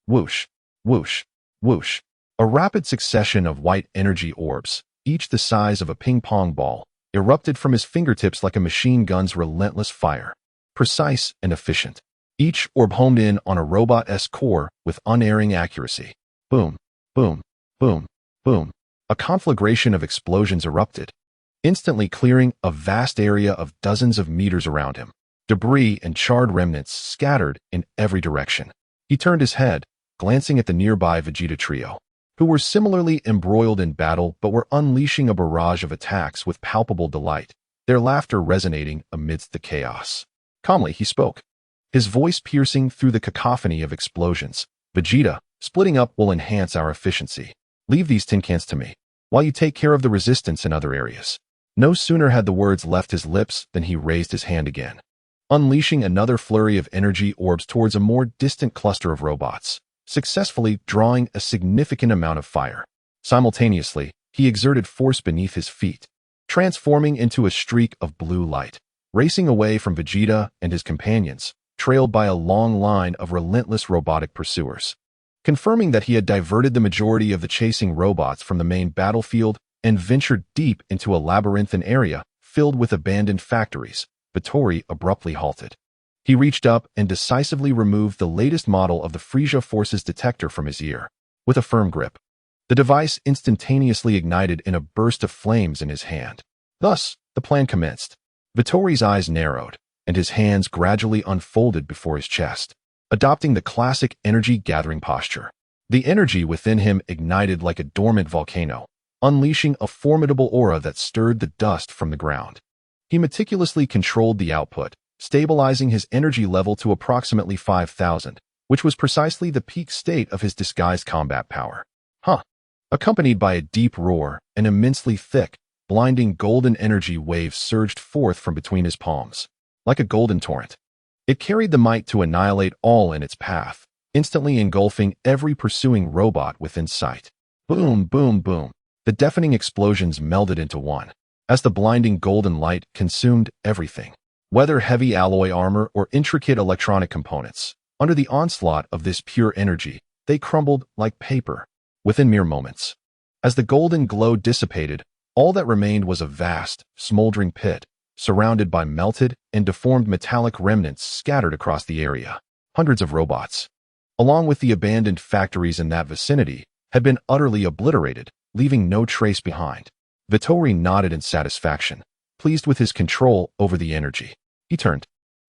whoosh, whoosh, whoosh. A rapid succession of white energy orbs, each the size of a ping-pong ball, erupted from his fingertips like a machine gun's relentless fire. Precise and efficient. Each orb homed in on a robot-esque core with unerring accuracy. Boom, boom, boom, boom. A conflagration of explosions erupted, instantly clearing a vast area of dozens of meters around him. Debris and charred remnants scattered in every direction. He turned his head, glancing at the nearby Vegeta trio, who were similarly embroiled in battle but were unleashing a barrage of attacks with palpable delight, their laughter resonating amidst the chaos. Calmly he spoke, his voice piercing through the cacophony of explosions. "Vegeta, splitting up will enhance our efficiency. Leave these tin cans to me, while you take care of the resistance in other areas." No sooner had the words left his lips than he raised his hand again, unleashing another flurry of energy orbs towards a more distant cluster of robots, successfully drawing a significant amount of fire. Simultaneously, he exerted force beneath his feet, transforming into a streak of blue light, racing away from Vegeta and his companions, trailed by a long line of relentless robotic pursuers. Confirming that he had diverted the majority of the chasing robots from the main battlefield and ventured deep into a labyrinthine area filled with abandoned factories, Vitri abruptly halted. He reached up and decisively removed the latest model of the Frieza Forces detector from his ear. With a firm grip, the device instantaneously ignited in a burst of flames in his hand. Thus, the plan commenced. Vitri's eyes narrowed, and his hands gradually unfolded before his chest, adopting the classic energy-gathering posture. The energy within him ignited like a dormant volcano, unleashing a formidable aura that stirred the dust from the ground. He meticulously controlled the output, stabilizing his energy level to approximately 5,000, which was precisely the peak state of his disguised combat power. Huh. Accompanied by a deep roar, an immensely thick, blinding golden energy wave surged forth from between his palms, like a golden torrent. It carried the might to annihilate all in its path, instantly engulfing every pursuing robot within sight. Boom, boom, boom. The deafening explosions melded into one, as the blinding golden light consumed everything, whether heavy alloy armor or intricate electronic components. Under the onslaught of this pure energy, they crumbled like paper within mere moments. As the golden glow dissipated, all that remained was a vast, smoldering pit, surrounded by melted and deformed metallic remnants scattered across the area. Hundreds of robots, along with the abandoned factories in that vicinity, had been utterly obliterated, leaving no trace behind. Vitri nodded in satisfaction, pleased with his control over the energy. He turned,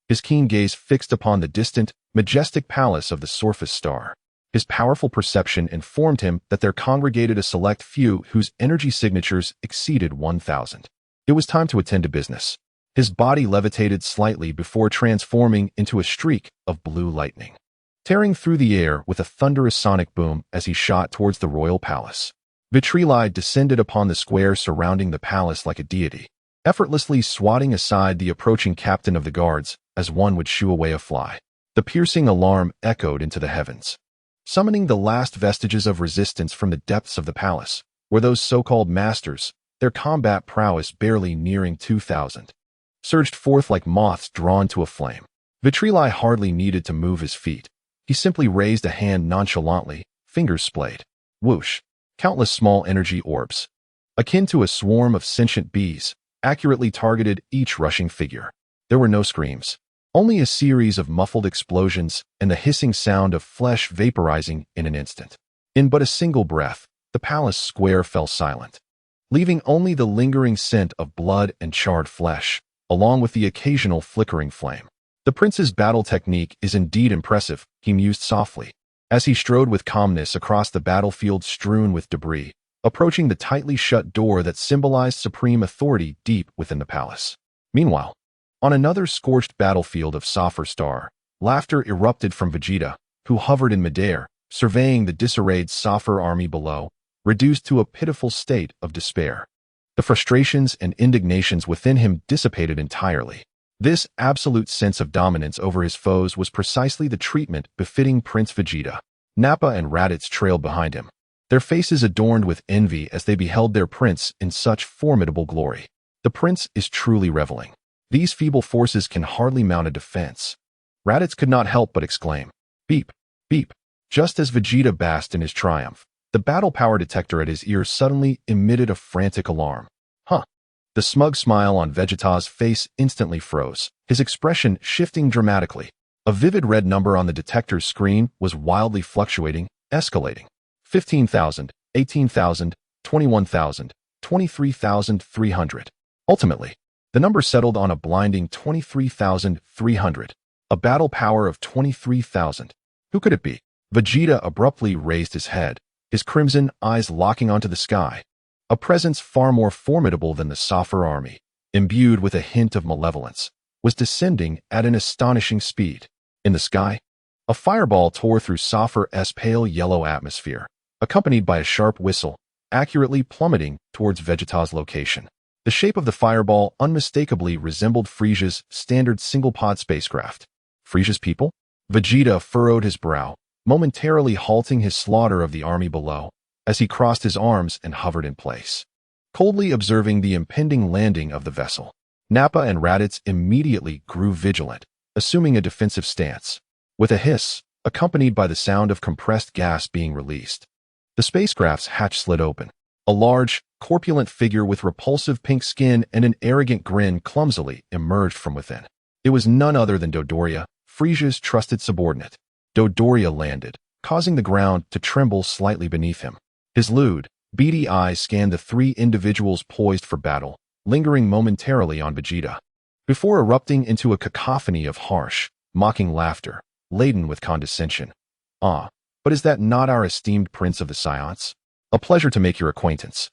his keen gaze fixed upon the distant, majestic palace of the Sofu star. His powerful perception informed him that there congregated a select few whose energy signatures exceeded 1,000. It was time to attend to business. His body levitated slightly before transforming into a streak of blue lightning, tearing through the air with a thunderous sonic boom as he shot towards the royal palace. Vitri descended upon the square surrounding the palace like a deity, effortlessly swatting aside the approaching captain of the guards as one would shoo away a fly. The piercing alarm echoed into the heavens, summoning the last vestiges of resistance from the depths of the palace, where those so-called masters, their combat prowess barely nearing 2,000, surged forth like moths drawn to a flame. Vitri hardly needed to move his feet. He simply raised a hand nonchalantly, fingers splayed. Whoosh! Countless small energy orbs, akin to a swarm of sentient bees, accurately targeted each rushing figure. There were no screams, only a series of muffled explosions and the hissing sound of flesh vaporizing in an instant. In but a single breath, the palace square fell silent, leaving only the lingering scent of blood and charred flesh, along with the occasional flickering flame. The prince's battle technique is indeed impressive, he mused softly, as he strode with calmness across the battlefield strewn with debris, approaching the tightly shut door that symbolized supreme authority deep within the palace. Meanwhile, on another scorched battlefield of Sofu Star, laughter erupted from Vegeta, who hovered in midair, surveying the disarrayed Sofu army below, reduced to a pitiful state of despair. The frustrations and indignations within him dissipated entirely. This absolute sense of dominance over his foes was precisely the treatment befitting Prince Vegeta. Nappa and Raditz trailed behind him, their faces adorned with envy as they beheld their prince in such formidable glory. The prince is truly reveling. These feeble forces can hardly mount a defense. Raditz could not help but exclaim, "Beep, beep." Just as Vegeta basked in his triumph, the battle power detector at his ear suddenly emitted a frantic alarm. Huh. The smug smile on Vegeta's face instantly froze, his expression shifting dramatically. A vivid red number on the detector's screen was wildly fluctuating, escalating. 15,000, 18,000, 21,000, 23,300. Ultimately, the number settled on a blinding 23,300. A battle power of 23,000. Who could it be? Vegeta abruptly raised his head, his crimson eyes locking onto the sky. A presence far more formidable than the Sofu army, imbued with a hint of malevolence, was descending at an astonishing speed. In the sky, a fireball tore through Sofu's pale yellow atmosphere, accompanied by a sharp whistle, accurately plummeting towards Vegeta's location. The shape of the fireball unmistakably resembled Frieza's standard single-pod spacecraft. Frieza's people? Vegeta furrowed his brow, momentarily halting his slaughter of the army below, as he crossed his arms and hovered in place, coldly observing the impending landing of the vessel. Nappa and Raditz immediately grew vigilant, assuming a defensive stance. With a hiss, accompanied by the sound of compressed gas being released, the spacecraft's hatch slid open. A large, corpulent figure with repulsive pink skin and an arrogant grin clumsily emerged from within. It was none other than Dodoria, Frieza's trusted subordinate. Dodoria landed, causing the ground to tremble slightly beneath him. His lewd, beady eyes scanned the three individuals poised for battle, lingering momentarily on Vegeta, before erupting into a cacophony of harsh, mocking laughter, laden with condescension. "Ah, but is that not our esteemed Prince of the Saiyans? A pleasure to make your acquaintance.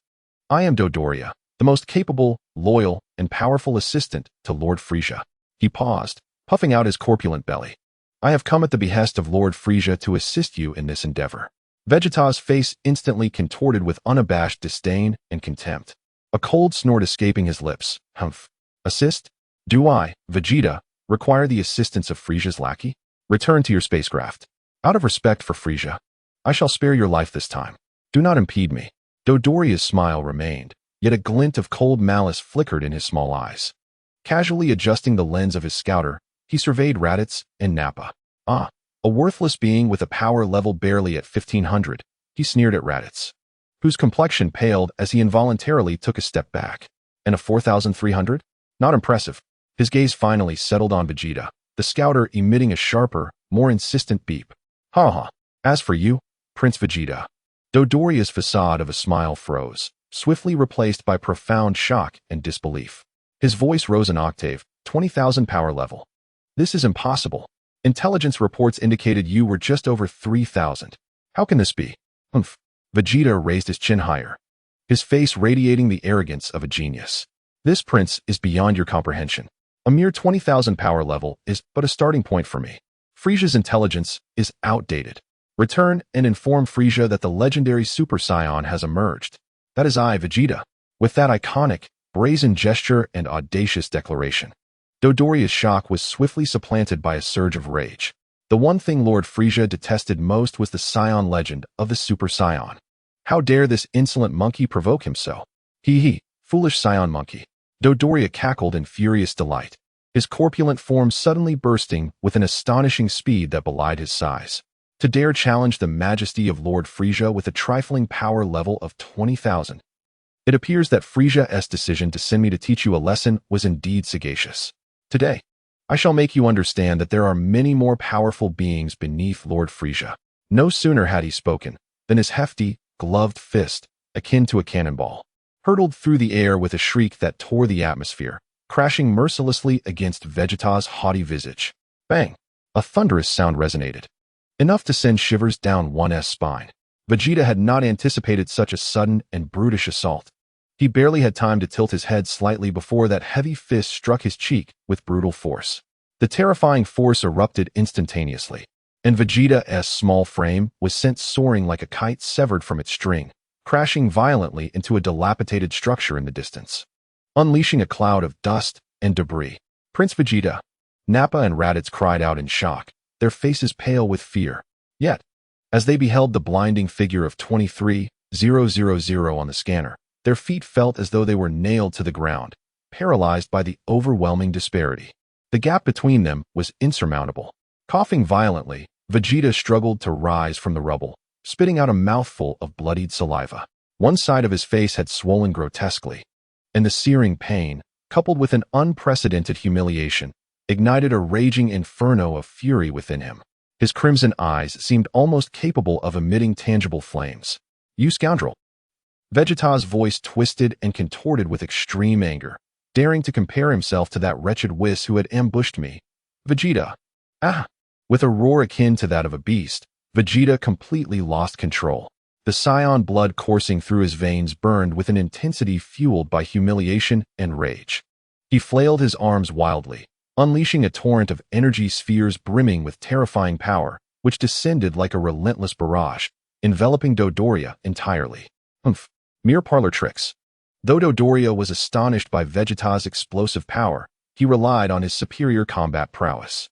I am Dodoria, the most capable, loyal, and powerful assistant to Lord Frieza." He paused, puffing out his corpulent belly. I have come at the behest of Lord Frieza to assist you in this endeavor. Vegeta's face instantly contorted with unabashed disdain and contempt, a cold snort escaping his lips. Hmph. Assist? Do I, Vegeta, require the assistance of Frieza's lackey? Return to your spacecraft. Out of respect for Frieza, I shall spare your life this time. Do not impede me. Dodoria's smile remained, yet a glint of cold malice flickered in his small eyes. Casually adjusting the lens of his scouter, he surveyed Raditz and Nappa. Ah, a worthless being with a power level barely at 1500, he sneered at Raditz, whose complexion paled as he involuntarily took a step back. And a 4300? Not impressive. His gaze finally settled on Vegeta, the scouter emitting a sharper, more insistent beep. Ha ha. As for you, Prince Vegeta. Dodoria's facade of a smile froze, swiftly replaced by profound shock and disbelief. His voice rose an octave, 20,000 power level. This is impossible. Intelligence reports indicated you were just over 3,000. How can this be? Hmph. Vegeta raised his chin higher, his face radiating the arrogance of a genius. This prince is beyond your comprehension. A mere 20,000 power level is but a starting point for me. Frieza's intelligence is outdated. Return and inform Frieza that the legendary Super Saiyan has emerged. That is I, Vegeta. With that iconic, brazen gesture and audacious declaration, Dodoria's shock was swiftly supplanted by a surge of rage. The one thing Lord Frieza detested most was the Saiyan legend of the Super Saiyan. How dare this insolent monkey provoke him so? Hee, foolish Saiyan monkey. Dodoria cackled in furious delight, his corpulent form suddenly bursting with an astonishing speed that belied his size. To dare challenge the majesty of Lord Frieza with a trifling power level of 20,000. It appears that Frieza's decision to send me to teach you a lesson was indeed sagacious. Today, I shall make you understand that there are many more powerful beings beneath Lord Frieza. No sooner had he spoken than his hefty, gloved fist, akin to a cannonball, hurtled through the air with a shriek that tore the atmosphere, crashing mercilessly against Vegeta's haughty visage. Bang! A thunderous sound resonated, enough to send shivers down one's spine. Vegeta had not anticipated such a sudden and brutish assault. He barely had time to tilt his head slightly before that heavy fist struck his cheek with brutal force. The terrifying force erupted instantaneously, and Vegeta's small frame was sent soaring like a kite severed from its string, crashing violently into a dilapidated structure in the distance, unleashing a cloud of dust and debris. Prince Vegeta, Nappa and Raditz cried out in shock, their faces pale with fear. Yet, as they beheld the blinding figure of 23,000 on the scanner, their feet felt as though they were nailed to the ground, paralyzed by the overwhelming disparity. The gap between them was insurmountable. Coughing violently, Vegeta struggled to rise from the rubble, spitting out a mouthful of bloodied saliva. One side of his face had swollen grotesquely, and the searing pain, coupled with an unprecedented humiliation, ignited a raging inferno of fury within him. His crimson eyes seemed almost capable of emitting tangible flames. You scoundrel! Vegeta's voice twisted and contorted with extreme anger, daring to compare himself to that wretched Whis who had ambushed me. Vegeta! Ah! With a roar akin to that of a beast, Vegeta completely lost control. The Saiyan blood coursing through his veins burned with an intensity fueled by humiliation and rage. He flailed his arms wildly, unleashing a torrent of energy spheres brimming with terrifying power, which descended like a relentless barrage, enveloping Dodoria entirely. Hmph. Mere parlor tricks. Though Dodoria was astonished by Vegeta's explosive power, he relied on his superior combat prowess,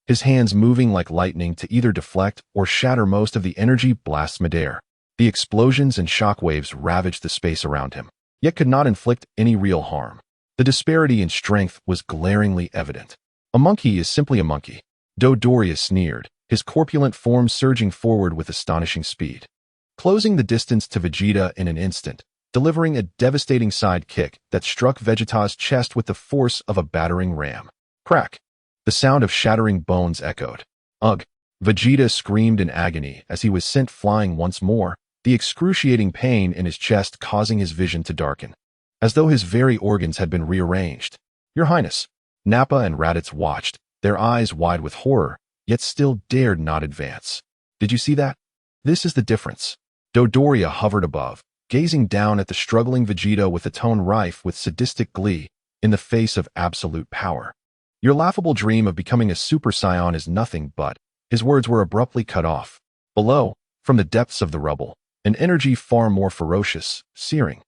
his hands moving like lightning to either deflect or shatter most of the energy blasts midair. The explosions and shockwaves ravaged the space around him, yet could not inflict any real harm. The disparity in strength was glaringly evident. A monkey is simply a monkey. Dodoria sneered, his corpulent form surging forward with astonishing speed, closing the distance to Vegeta in an instant, delivering a devastating side kick that struck Vegeta's chest with the force of a battering ram. Crack! The sound of shattering bones echoed. Ugh! Vegeta screamed in agony as he was sent flying once more, the excruciating pain in his chest causing his vision to darken, as though his very organs had been rearranged. Your Highness! Nappa and Raditz watched, their eyes wide with horror, yet still dared not advance. Did you see that? This is the difference. Dodoria hovered above, gazing down at the struggling Vegeta with a tone rife with sadistic glee, in the face of absolute power. Your laughable dream of becoming a Super Saiyan is nothing but. His words were abruptly cut off. Below, from the depths of the rubble, an energy far more ferocious, searing,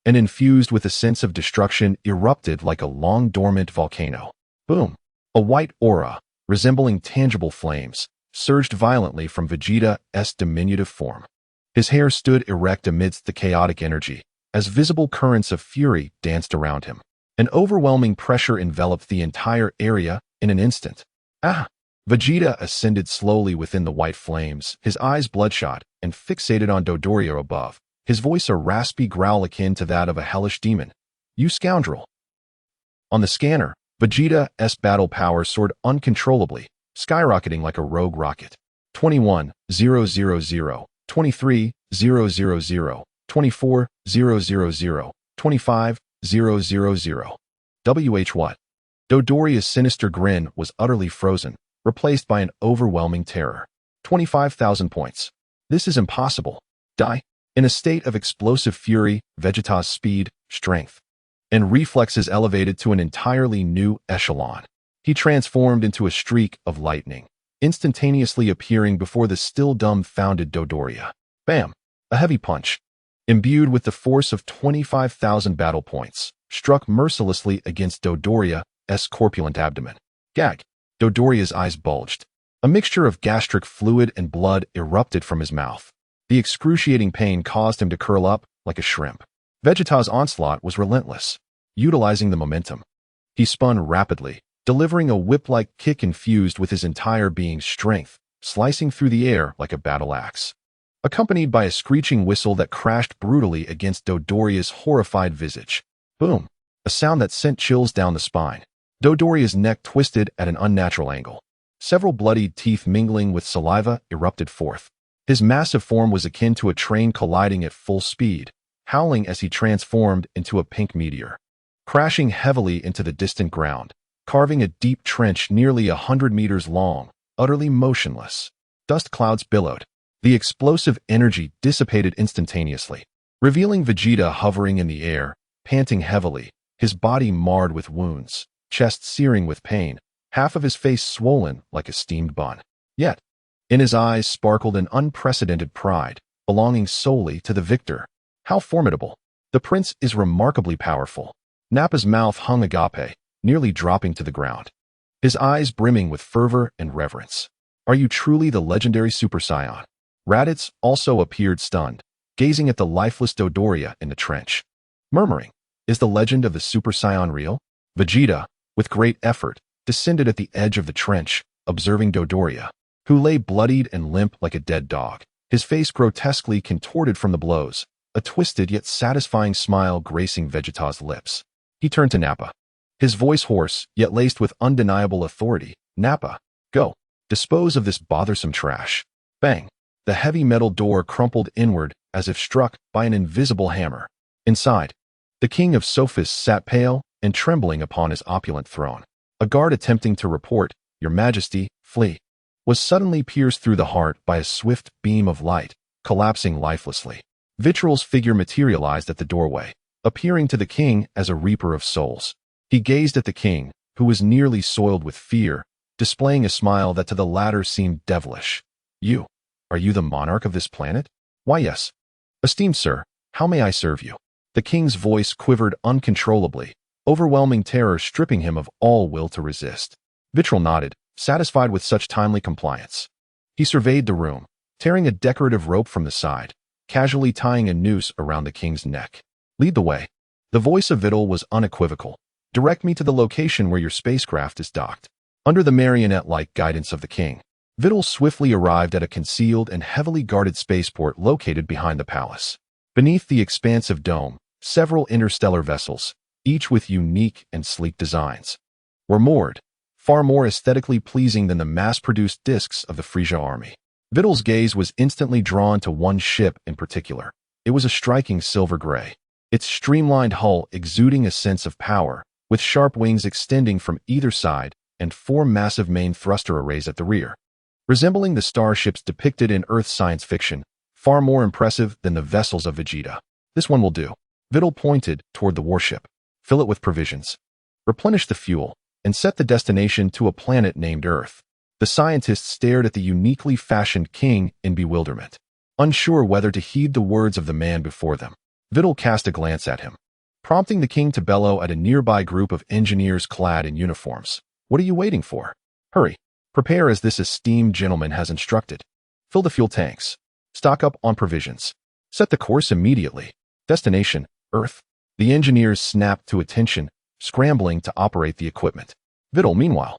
and infused with a sense of destruction erupted like a long-dormant volcano. Boom! A white aura, resembling tangible flames, surged violently from Vegeta's diminutive form. His hair stood erect amidst the chaotic energy, as visible currents of fury danced around him. An overwhelming pressure enveloped the entire area in an instant. Ah! Vegeta ascended slowly within the white flames, his eyes bloodshot and fixated on Dodoria above, his voice a raspy growl akin to that of a hellish demon. You scoundrel! On the scanner, Vegeta's battle power soared uncontrollably, skyrocketing like a rogue rocket. 21,000, 23,000, 24,000, 25,000. WH what? Dodoria's sinister grin was utterly frozen, replaced by an overwhelming terror. 25,000 points. This is impossible. Die. In a state of explosive fury, Vegeta's speed, strength, and reflexes elevated to an entirely new echelon. He transformed into a streak of lightning, instantaneously appearing before the still dumbfounded Dodoria. Bam! A heavy punch, imbued with the force of 25,000 battle points, struck mercilessly against Dodoria's corpulent abdomen. Gag! Dodoria's eyes bulged. A mixture of gastric fluid and blood erupted from his mouth. The excruciating pain caused him to curl up like a shrimp. Vegeta's onslaught was relentless. Utilizing the momentum, he spun rapidly, delivering a whip-like kick infused with his entire being's strength, slicing through the air like a battle axe, accompanied by a screeching whistle that crashed brutally against Dodoria's horrified visage. Boom! A sound that sent chills down the spine. Dodoria's neck twisted at an unnatural angle. Several bloodied teeth mingling with saliva erupted forth. His massive form was akin to a train colliding at full speed, howling as he transformed into a pink meteor, crashing heavily into the distant ground, carving a deep trench nearly 100 meters long, utterly motionless. Dust clouds billowed. The explosive energy dissipated instantaneously, revealing Vegeta hovering in the air, panting heavily, his body marred with wounds, chest searing with pain, half of his face swollen like a steamed bun. Yet, in his eyes sparkled an unprecedented pride, belonging solely to the victor. How formidable! The prince is remarkably powerful. Nappa's mouth hung agape, nearly dropping to the ground, his eyes brimming with fervor and reverence. Are you truly the legendary Super Saiyan? Raditz also appeared stunned, gazing at the lifeless Dodoria in the trench, murmuring, is the legend of the Super Saiyan real? Vegeta, with great effort, descended at the edge of the trench, observing Dodoria, who lay bloodied and limp like a dead dog, his face grotesquely contorted from the blows, a twisted yet satisfying smile gracing Vegeta's lips. He turned to Nappa, his voice hoarse yet laced with undeniable authority. Nappa, go. Dispose of this bothersome trash. Bang! The heavy metal door crumpled inward as if struck by an invisible hammer. Inside, the king of Sofu sat pale and trembling upon his opulent throne. A guard attempting to report, Your Majesty, flee, was suddenly pierced through the heart by a swift beam of light, collapsing lifelessly. Vitriol's figure materialized at the doorway, appearing to the king as a reaper of souls. He gazed at the king, who was nearly soiled with fear, displaying a smile that to the latter seemed devilish. Are you the monarch of this planet? Why, yes. Esteemed sir, how may I serve you? The king's voice quivered uncontrollably, overwhelming terror stripping him of all will to resist. Vitriol nodded, satisfied with such timely compliance. He surveyed the room, tearing a decorative rope from the side, casually tying a noose around the king's neck. Lead the way. The voice of Vitriol was unequivocal. Direct me to the location where your spacecraft is docked. Under the marionette-like guidance of the king, Vitriol swiftly arrived at a concealed and heavily guarded spaceport located behind the palace. Beneath the expansive dome, several interstellar vessels, each with unique and sleek designs, were moored, far more aesthetically pleasing than the mass-produced discs of the Frieza army. Vitriol's gaze was instantly drawn to one ship in particular. It was a striking silver gray, its streamlined hull exuding a sense of power, with sharp wings extending from either side and four massive main thruster arrays at the rear. Resembling the starships depicted in Earth science fiction, far more impressive than the vessels of Vegeta. This one will do. Vitriol pointed toward the warship. Fill it with provisions. Replenish the fuel. and set the destination to a planet named Earth. The scientists stared at the uniquely fashioned king in bewilderment, unsure whether to heed the words of the man before them. Vitri cast a glance at him, prompting the king to bellow at a nearby group of engineers clad in uniforms. "What are you waiting for? Hurry, prepare as this esteemed gentleman has instructed. Fill the fuel tanks. Stock up on provisions. Set the course immediately. Destination, Earth." The engineers snapped to attention, scrambling to operate the equipment. Vitri, meanwhile,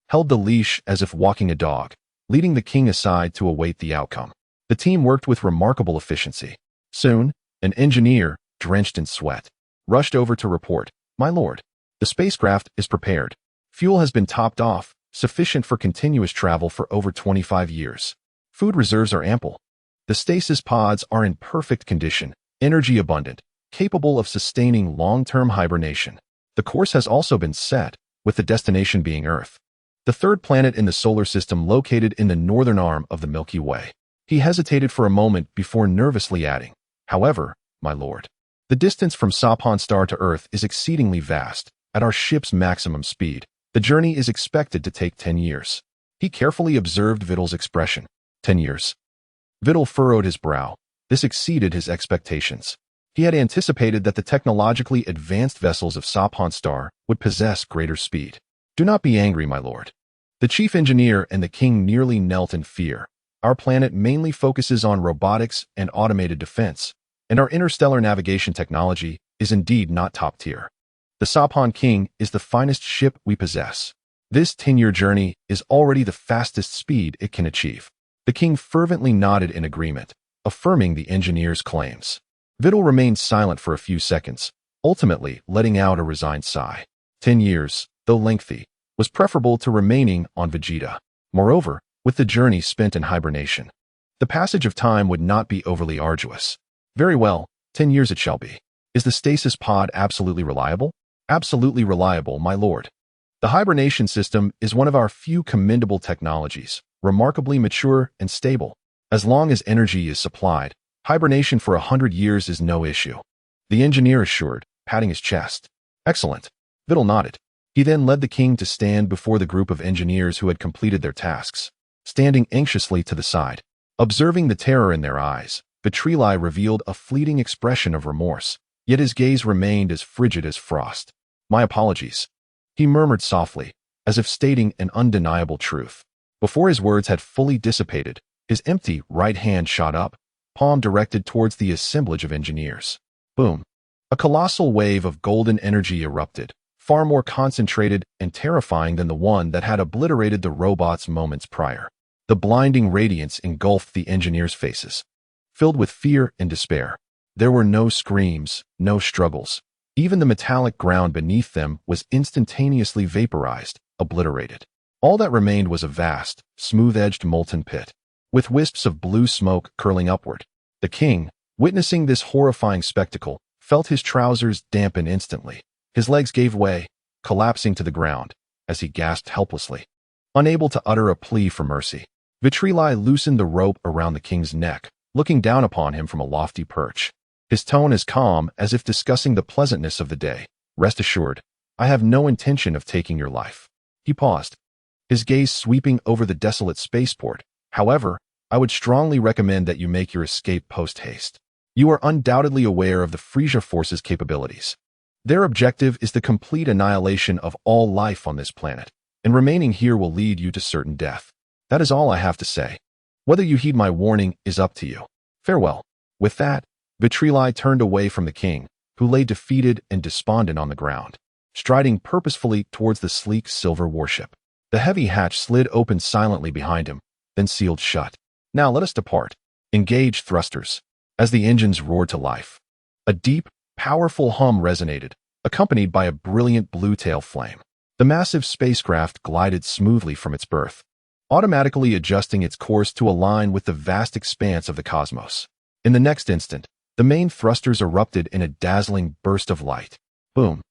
held the leash as if walking a dog, leading the king aside to await the outcome. The team worked with remarkable efficiency. Soon, an engineer, drenched in sweat, rushed over to report, "My lord, the spacecraft is prepared. Fuel has been topped off, sufficient for continuous travel for over 25 years. Food reserves are ample. The stasis pods are in perfect condition, energy abundant, capable of sustaining long-term hibernation. The course has also been set, with the destination being Earth, the third planet in the solar system located in the northern arm of the Milky Way." He hesitated for a moment before nervously adding, "However, my lord, the distance from Sapan star to Earth is exceedingly vast. At our ship's maximum speed, the journey is expected to take 10 years. He carefully observed Vitri's expression. 10 years. Vitri furrowed his brow. This exceeded his expectations. He had anticipated that the technologically advanced vessels of Sapan star would possess greater speed. "Do not be angry, my lord." The chief engineer and the king nearly knelt in fear. "Our planet mainly focuses on robotics and automated defense, and our interstellar navigation technology is indeed not top tier. The Sapan King is the finest ship we possess. This 10-year journey is already the fastest speed it can achieve." The king fervently nodded in agreement, affirming the engineer's claims. Vitri remained silent for a few seconds, ultimately letting out a resigned sigh. 10 years, though lengthy, was preferable to remaining on Vegeta. Moreover, with the journey spent in hibernation, the passage of time would not be overly arduous. "Very well, 10 years it shall be. Is the stasis pod absolutely reliable?" "Absolutely reliable, my lord. The hibernation system is one of our few commendable technologies, remarkably mature and stable. As long as energy is supplied, hibernation for 100 years is no issue," the engineer assured, patting his chest. "Excellent." Vitri nodded. He then led the king to stand before the group of engineers who had completed their tasks. Standing anxiously to the side, observing the terror in their eyes, Vitri revealed a fleeting expression of remorse, yet his gaze remained as frigid as frost. "My apologies," he murmured softly, as if stating an undeniable truth. Before his words had fully dissipated, his empty right hand shot up, palm directed towards the assemblage of engineers. Boom! A colossal wave of golden energy erupted, far more concentrated and terrifying than the one that had obliterated the robots moments prior. The blinding radiance engulfed the engineers' faces, filled with fear and despair. There were no screams, no struggles. Even the metallic ground beneath them was instantaneously vaporized, obliterated. All that remained was a vast, smooth-edged molten pit, with wisps of blue smoke curling upward. The king, witnessing this horrifying spectacle, felt his trousers dampen instantly. His legs gave way, collapsing to the ground, as he gasped helplessly. Unable to utter a plea for mercy, Vitri loosened the rope around the king's neck, looking down upon him from a lofty perch. His tone as calm as if discussing the pleasantness of the day. "Rest assured, I have no intention of taking your life." He paused, his gaze sweeping over the desolate spaceport. "However, I would strongly recommend that you make your escape post-haste. You are undoubtedly aware of the Frieza force's capabilities. Their objective is the complete annihilation of all life on this planet, and remaining here will lead you to certain death. That is all I have to say. Whether you heed my warning is up to you. Farewell." With that, Vitri turned away from the king, who lay defeated and despondent on the ground, striding purposefully towards the sleek silver warship. The heavy hatch slid open silently behind him, then sealed shut. "Now let us depart. Engage thrusters." As the engines roared to life, a deep, powerful hum resonated, accompanied by a brilliant blue tail flame. The massive spacecraft glided smoothly from its berth, automatically adjusting its course to align with the vast expanse of the cosmos. In the next instant, the main thrusters erupted in a dazzling burst of light. Boom!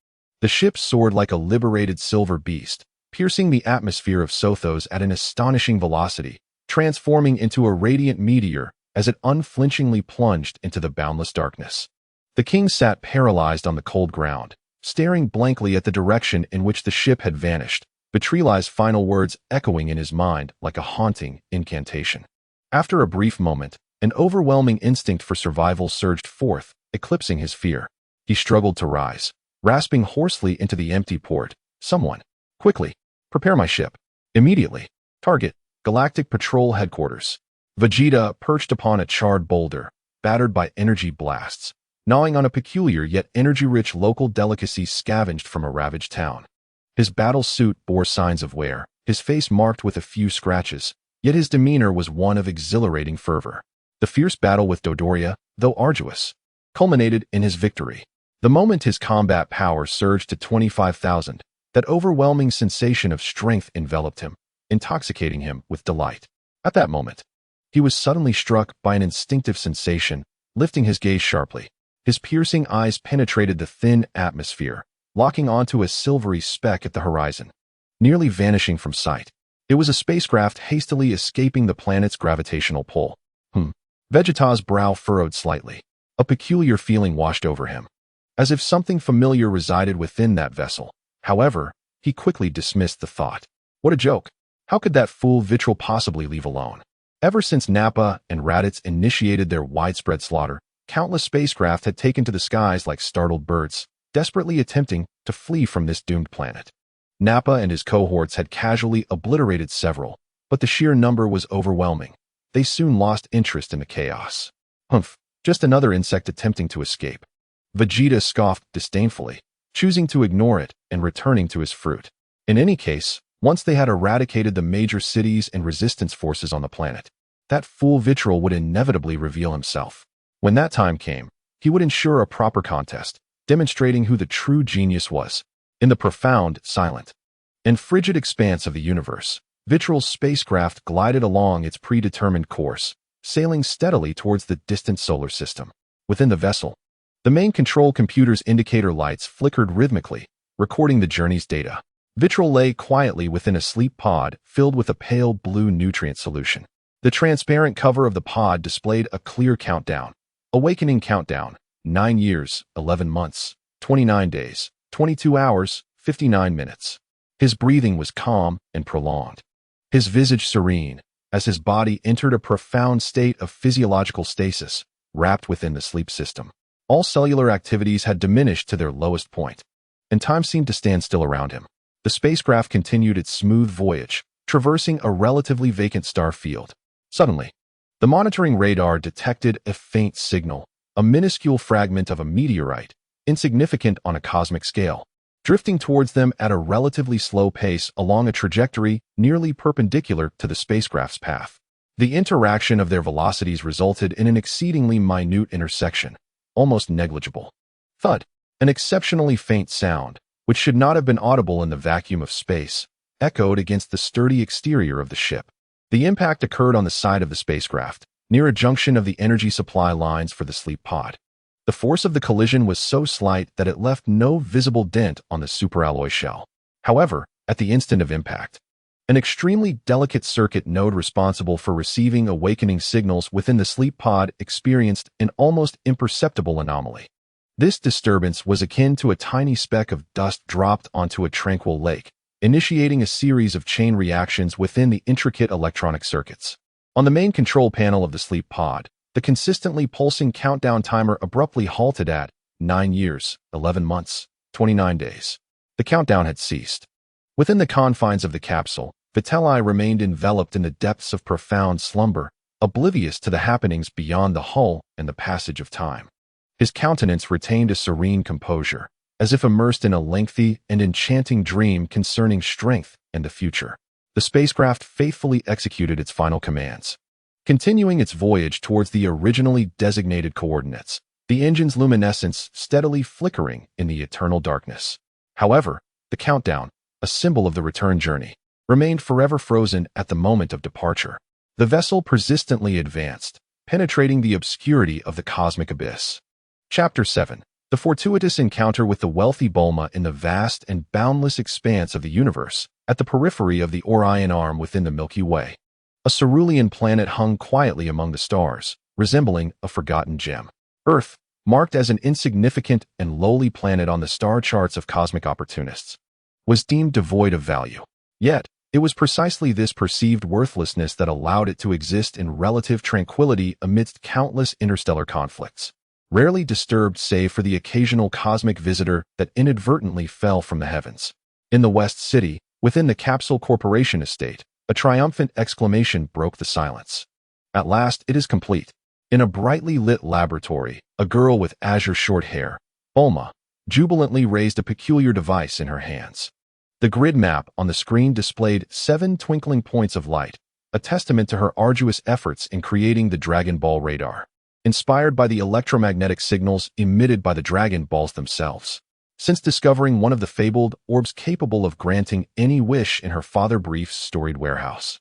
The ship soared like a liberated silver beast, piercing the atmosphere of Sothos at an astonishing velocity, transforming into a radiant meteor as it unflinchingly plunged into the boundless darkness. The king sat paralyzed on the cold ground, staring blankly at the direction in which the ship had vanished, Vitri's final words echoing in his mind like a haunting incantation. After a brief moment, an overwhelming instinct for survival surged forth, eclipsing his fear. He struggled to rise, rasping hoarsely into the empty port. Someone, quickly, prepare my ship. Immediately. Target, Galactic Patrol Headquarters. Vegeta perched upon a charred boulder, battered by energy blasts, gnawing on a peculiar yet energy-rich local delicacy scavenged from a ravaged town. His battle suit bore signs of wear, his face marked with a few scratches, yet his demeanor was one of exhilarating fervor. The fierce battle with Dodoria, though arduous, culminated in his victory. The moment his combat power surged to 25,000, that overwhelming sensation of strength enveloped him, intoxicating him with delight. At that moment, he was suddenly struck by an instinctive sensation, lifting his gaze sharply. His piercing eyes penetrated the thin atmosphere, locking onto a silvery speck at the horizon, nearly vanishing from sight. It was a spacecraft hastily escaping the planet's gravitational pull. Vegeta's brow furrowed slightly. A peculiar feeling washed over him, as if something familiar resided within that vessel. However, he quickly dismissed the thought. What a joke! How could that fool Vitri possibly leave alone? Ever since Nappa and Raditz initiated their widespread slaughter, countless spacecraft had taken to the skies like startled birds, desperately attempting to flee from this doomed planet. Nappa and his cohorts had casually obliterated several, but the sheer number was overwhelming. They soon lost interest in the chaos. Hmph, just another insect attempting to escape. Vegeta scoffed disdainfully, choosing to ignore it and returning to his fruit. In any case, once they had eradicated the major cities and resistance forces on the planet, that fool Vitri would inevitably reveal himself. When that time came, he would ensure a proper contest, demonstrating who the true genius was. In the profound, silent, and frigid expanse of the universe, Vitri's spacecraft glided along its predetermined course, sailing steadily towards the distant solar system. Within the vessel, the main control computer's indicator lights flickered rhythmically, recording the journey's data. Vitri lay quietly within a sleep pod filled with a pale blue nutrient solution. The transparent cover of the pod displayed a clear countdown. Awakening countdown: 9 years, 11 months, 29 days, 22 hours, 59 minutes. His breathing was calm and prolonged, his visage serene, as his body entered a profound state of physiological stasis, wrapped within the sleep system. All cellular activities had diminished to their lowest point, and time seemed to stand still around him. The spacecraft continued its smooth voyage, traversing a relatively vacant star field. Suddenly, the monitoring radar detected a faint signal, a minuscule fragment of a meteorite, insignificant on a cosmic scale, drifting towards them at a relatively slow pace along a trajectory nearly perpendicular to the spacecraft's path. The interaction of their velocities resulted in an exceedingly minute intersection, almost negligible. Thud, an exceptionally faint sound, which should not have been audible in the vacuum of space, echoed against the sturdy exterior of the ship. The impact occurred on the side of the spacecraft, near a junction of the energy supply lines for the sleep pod. The force of the collision was so slight that it left no visible dent on the superalloy shell. However, at the instant of impact, an extremely delicate circuit node responsible for receiving awakening signals within the sleep pod experienced an almost imperceptible anomaly. This disturbance was akin to a tiny speck of dust dropped onto a tranquil lake, initiating a series of chain reactions within the intricate electronic circuits. On the main control panel of the sleep pod, the consistently pulsing countdown timer abruptly halted at 9 years, 11 months, 29 days. The countdown had ceased. Within the confines of the capsule, Vitri remained enveloped in the depths of profound slumber, oblivious to the happenings beyond the hull and the passage of time. His countenance retained a serene composure, as if immersed in a lengthy and enchanting dream concerning strength and the future. The spacecraft faithfully executed its final commands, continuing its voyage towards the originally designated coordinates, the engine's luminescence steadily flickering in the eternal darkness. However, the countdown, a symbol of the return journey, remained forever frozen at the moment of departure. The vessel persistently advanced, penetrating the obscurity of the cosmic abyss. Chapter 7. The fortuitous encounter with the wealthy Bulma in the vast and boundless expanse of the universe, at the periphery of the Orion Arm within the Milky Way. A cerulean planet hung quietly among the stars, resembling a forgotten gem. Earth, marked as an insignificant and lowly planet on the star charts of cosmic opportunists, was deemed devoid of value. Yet, it was precisely this perceived worthlessness that allowed it to exist in relative tranquility amidst countless interstellar conflicts, rarely disturbed save for the occasional cosmic visitor that inadvertently fell from the heavens. In the West City, within the Capsule Corporation estate, a triumphant exclamation broke the silence. At last, it is complete. In a brightly lit laboratory, a girl with azure short hair, Bulma, jubilantly raised a peculiar device in her hands. The grid map on the screen displayed 7 twinkling points of light, a testament to her arduous efforts in creating the Dragon Ball radar, inspired by the electromagnetic signals emitted by the Dragon Balls themselves. Since discovering one of the fabled orbs capable of granting any wish in her father Brief's storied warehouse,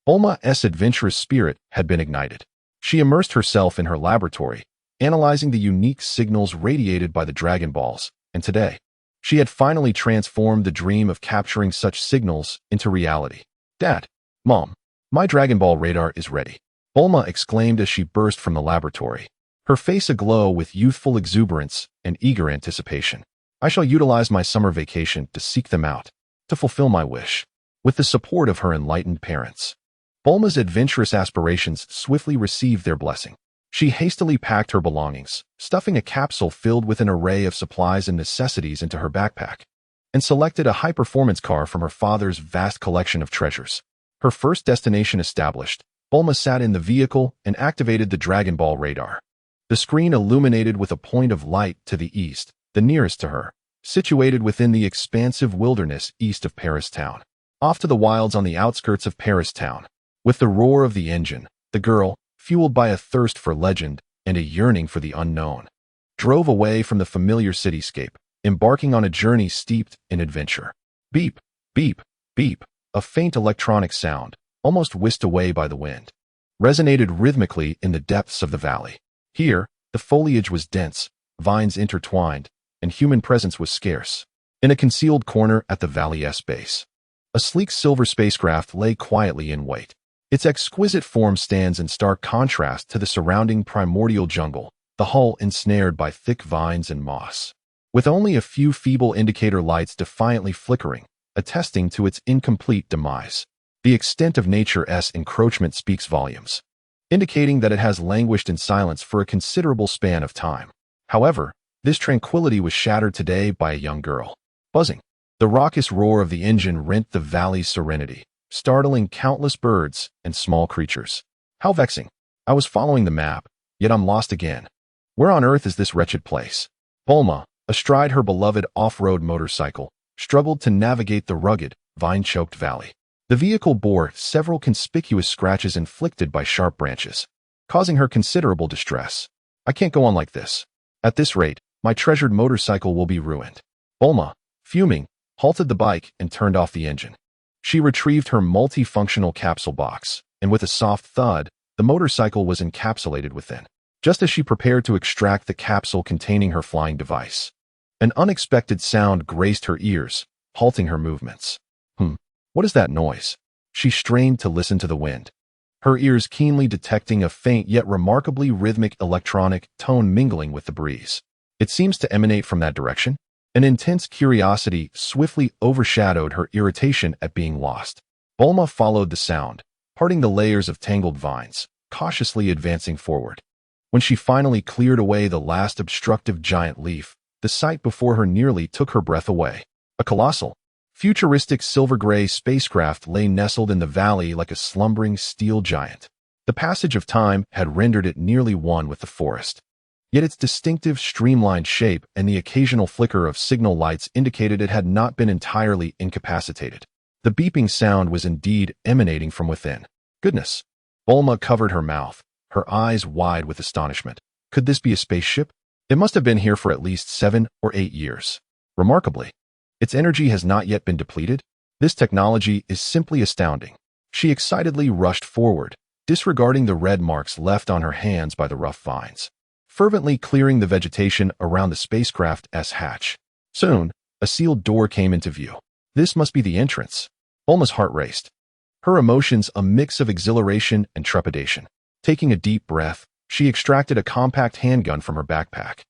Bulma's adventurous spirit had been ignited. She immersed herself in her laboratory, analyzing the unique signals radiated by the Dragon Balls, and today, she had finally transformed the dream of capturing such signals into reality. "Dad, Mom, my Dragon Ball radar is ready," Bulma exclaimed as she burst from the laboratory, her face aglow with youthful exuberance and eager anticipation. "I shall utilize my summer vacation to seek them out, to fulfill my wish." With the support of her enlightened parents, Bulma's adventurous aspirations swiftly received their blessing. She hastily packed her belongings, stuffing a capsule filled with an array of supplies and necessities into her backpack, and selected a high-performance car from her father's vast collection of treasures. Her first destination established, Bulma sat in the vehicle and activated the Dragon Ball radar. The screen illuminated with a point of light to the east, the nearest to her, situated within the expansive wilderness east of Paris town. Off to the wilds on the outskirts of Paris town. With the roar of the engine, the girl, fueled by a thirst for legend and a yearning for the unknown, drove away from the familiar cityscape, embarking on a journey steeped in adventure. Beep, beep, beep, a faint electronic sound, almost whisked away by the wind, resonated rhythmically in the depths of the valley. Here, the foliage was dense, vines intertwined, and human presence was scarce. In a concealed corner at the valley's base, a sleek silver spacecraft lay quietly in wait. Its exquisite form stands in stark contrast to the surrounding primordial jungle, the hull ensnared by thick vines and moss, with only a few feeble indicator lights defiantly flickering, attesting to its incomplete demise. The extent of nature's encroachment speaks volumes, indicating that it has languished in silence for a considerable span of time. However, this tranquility was shattered today by a young girl. Buzzing. The raucous roar of the engine rent the valley's serenity, startling countless birds and small creatures. How vexing. I was following the map, yet I'm lost again. Where on earth is this wretched place? Bulma, astride her beloved off-road motorcycle, struggled to navigate the rugged, vine-choked valley. The vehicle bore several conspicuous scratches inflicted by sharp branches, causing her considerable distress. "I can't go on like this. At this rate, my treasured motorcycle will be ruined." Bulma, fuming, halted the bike and turned off the engine. She retrieved her multifunctional capsule box, and with a soft thud, the motorcycle was encapsulated within. Just as she prepared to extract the capsule containing her flying device, an unexpected sound graced her ears, halting her movements. What is that noise? She strained to listen to the wind, her ears keenly detecting a faint yet remarkably rhythmic electronic tone mingling with the breeze. It seems to emanate from that direction. An intense curiosity swiftly overshadowed her irritation at being lost. Bulma followed the sound, parting the layers of tangled vines, cautiously advancing forward. When she finally cleared away the last obstructive giant leaf, the sight before her nearly took her breath away. A colossal, futuristic silver-gray spacecraft lay nestled in the valley like a slumbering steel giant. The passage of time had rendered it nearly one with the forest. Yet its distinctive streamlined shape and the occasional flicker of signal lights indicated it had not been entirely incapacitated. The beeping sound was indeed emanating from within. Goodness! Bulma covered her mouth, her eyes wide with astonishment. Could this be a spaceship? It must have been here for at least 7 or 8 years. Remarkably, its energy has not yet been depleted. This technology is simply astounding. She excitedly rushed forward, disregarding the red marks left on her hands by the rough vines, fervently clearing the vegetation around the spacecraft's hatch. Soon, a sealed door came into view. This must be the entrance. Bulma's heart raced, her emotions a mix of exhilaration and trepidation. Taking a deep breath, she extracted a compact handgun from her backpack.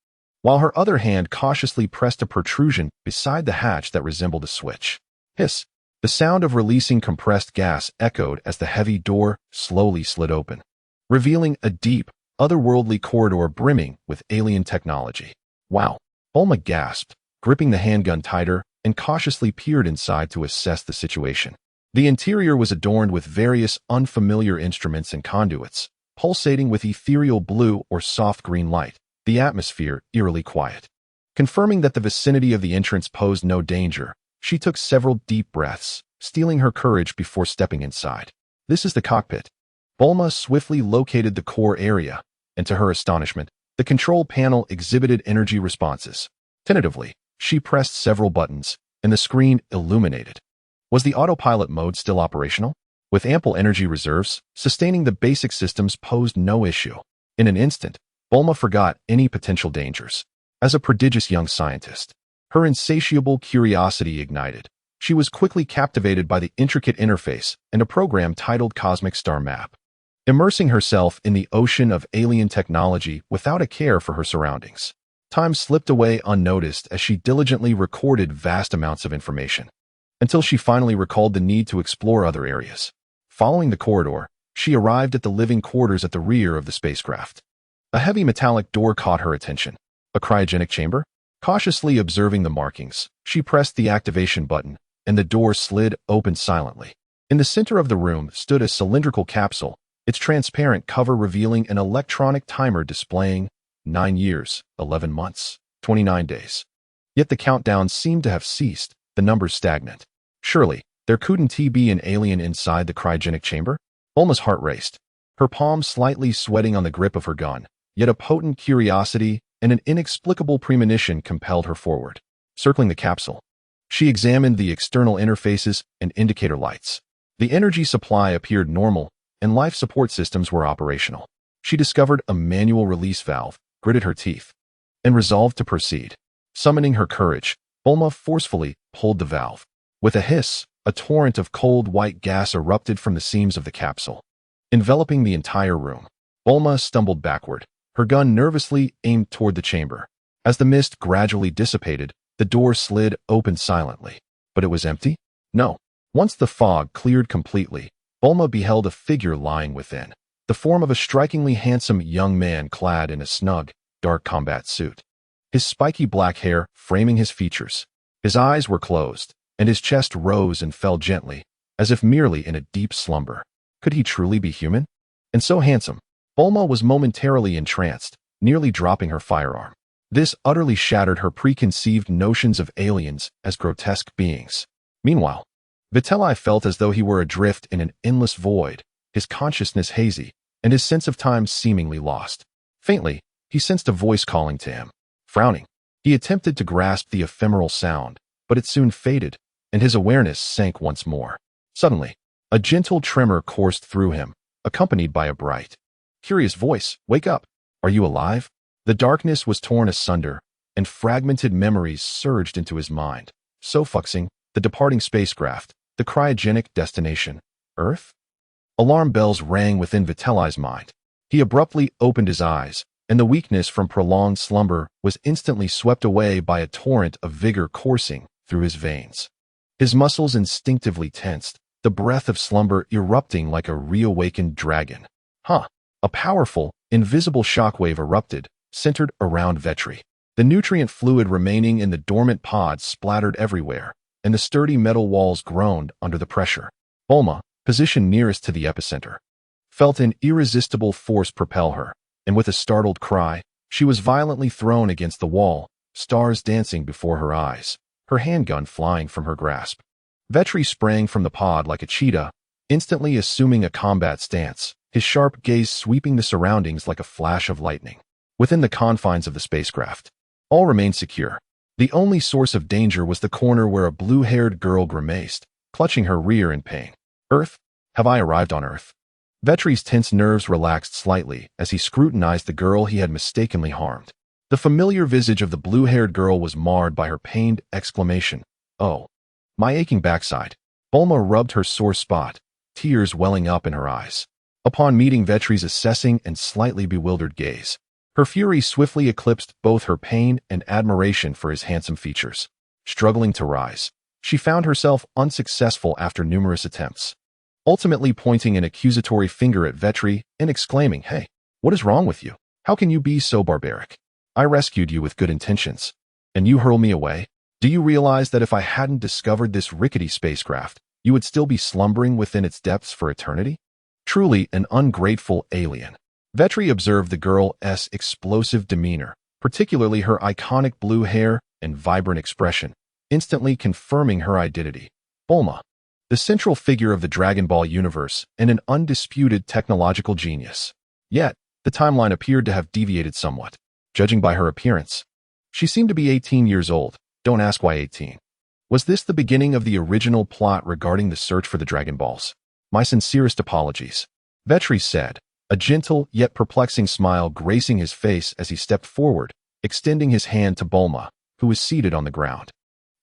while her other hand cautiously pressed a protrusion beside the hatch that resembled a switch. Hiss! The sound of releasing compressed gas echoed as the heavy door slowly slid open, revealing a deep, otherworldly corridor brimming with alien technology. Wow! Bulma gasped, gripping the handgun tighter, and cautiously peered inside to assess the situation. The interior was adorned with various unfamiliar instruments and conduits, pulsating with ethereal blue or soft green light, the atmosphere eerily quiet. Confirming that the vicinity of the entrance posed no danger, she took several deep breaths, steeling her courage before stepping inside. This is the cockpit. Bulma swiftly located the core area, and to her astonishment, the control panel exhibited energy responses. Tentatively, she pressed several buttons, and the screen illuminated. Was the autopilot mode still operational? With ample energy reserves, sustaining the basic systems posed no issue. In an instant, Bulma forgot any potential dangers. As a prodigious young scientist, her insatiable curiosity ignited. She was quickly captivated by the intricate interface and a program titled Cosmic Star Map. Immersing herself in the ocean of alien technology without a care for her surroundings, time slipped away unnoticed as she diligently recorded vast amounts of information, until she finally recalled the need to explore other areas. Following the corridor, she arrived at the living quarters at the rear of the spacecraft. A heavy metallic door caught her attention. A cryogenic chamber? Cautiously observing the markings, she pressed the activation button, and the door slid open silently. In the center of the room stood a cylindrical capsule, its transparent cover revealing an electronic timer displaying 9 years, 11 months, 29 days. Yet the countdown seemed to have ceased, the numbers stagnant. Surely, there couldn't be an alien inside the cryogenic chamber? Bulma's heart raced, her palms slightly sweating on the grip of her gun, yet a potent curiosity and an inexplicable premonition compelled her forward. Circling the capsule, she examined the external interfaces and indicator lights. The energy supply appeared normal, and life support systems were operational. She discovered a manual release valve, gritted her teeth, and resolved to proceed. Summoning her courage, Bulma forcefully pulled the valve. With a hiss, a torrent of cold white gas erupted from the seams of the capsule, enveloping the entire room. Bulma stumbled backward, her gun nervously aimed toward the chamber. As the mist gradually dissipated, the door slid open silently. But it was empty? No. Once the fog cleared completely, Bulma beheld a figure lying within, the form of a strikingly handsome young man clad in a snug, dark combat suit. His spiky black hair framing his features. His eyes were closed, and his chest rose and fell gently, as if merely in a deep slumber. Could he truly be human? And so handsome? Bulma was momentarily entranced, nearly dropping her firearm. This utterly shattered her preconceived notions of aliens as grotesque beings. Meanwhile, Vitri felt as though he were adrift in an endless void, his consciousness hazy, and his sense of time seemingly lost. Faintly, he sensed a voice calling to him. Frowning, he attempted to grasp the ephemeral sound, but it soon faded, and his awareness sank once more. Suddenly, a gentle tremor coursed through him, accompanied by a bright, curious voice. Wake up! Are you alive? The darkness was torn asunder, and fragmented memories surged into his mind. Sofu, the departing spacecraft, the cryogenic destination, Earth? Alarm bells rang within Vitri's mind. He abruptly opened his eyes, and the weakness from prolonged slumber was instantly swept away by a torrent of vigor coursing through his veins. His muscles instinctively tensed, the breath of slumber erupting like a reawakened dragon. A powerful, invisible shockwave erupted, centered around Vitri. The nutrient fluid remaining in the dormant pod splattered everywhere, and the sturdy metal walls groaned under the pressure. Bulma, positioned nearest to the epicenter, felt an irresistible force propel her, and with a startled cry, she was violently thrown against the wall, stars dancing before her eyes, her handgun flying from her grasp. Vitri sprang from the pod like a cheetah, instantly assuming a combat stance, his sharp gaze sweeping the surroundings like a flash of lightning. Within the confines of the spacecraft, all remained secure. The only source of danger was the corner where a blue-haired girl grimaced, clutching her rear in pain. Earth? Have I arrived on Earth? Vitri's tense nerves relaxed slightly as he scrutinized the girl he had mistakenly harmed. The familiar visage of the blue-haired girl was marred by her pained exclamation. Oh, my aching backside. Bulma rubbed her sore spot, tears welling up in her eyes. Upon meeting Vitri's assessing and slightly bewildered gaze, Her fury swiftly eclipsed both her pain and admiration for his handsome features. Struggling to rise, she found herself unsuccessful after numerous attempts, ultimately pointing an accusatory finger at Vitri and exclaiming, "Hey, what is wrong with you? How can you be so barbaric? I rescued you with good intentions, and you hurl me away? Do you realize that if I hadn't discovered this rickety spacecraft, you would still be slumbering within its depths for eternity? Truly an ungrateful alien." Vitri observed the girl's explosive demeanor, particularly her iconic blue hair and vibrant expression, instantly confirming her identity. Bulma, the central figure of the Dragon Ball universe and an undisputed technological genius. Yet, the timeline appeared to have deviated somewhat. Judging by her appearance, she seemed to be 18 years old. Don't ask why 18. Was this the beginning of the original plot regarding the search for the Dragon Balls? My sincerest apologies, Vitri said, a gentle yet perplexing smile gracing his face as he stepped forward, extending his hand to Bulma, who was seated on the ground.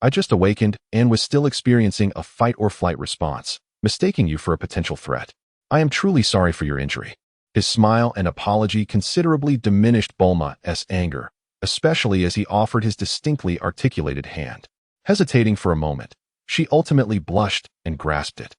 I just awakened and was still experiencing a fight-or-flight response, mistaking you for a potential threat. I am truly sorry for your injury. His smile and apology considerably diminished Bulma's anger, especially as he offered his distinctly articulated hand. Hesitating for a moment, she ultimately blushed and grasped it,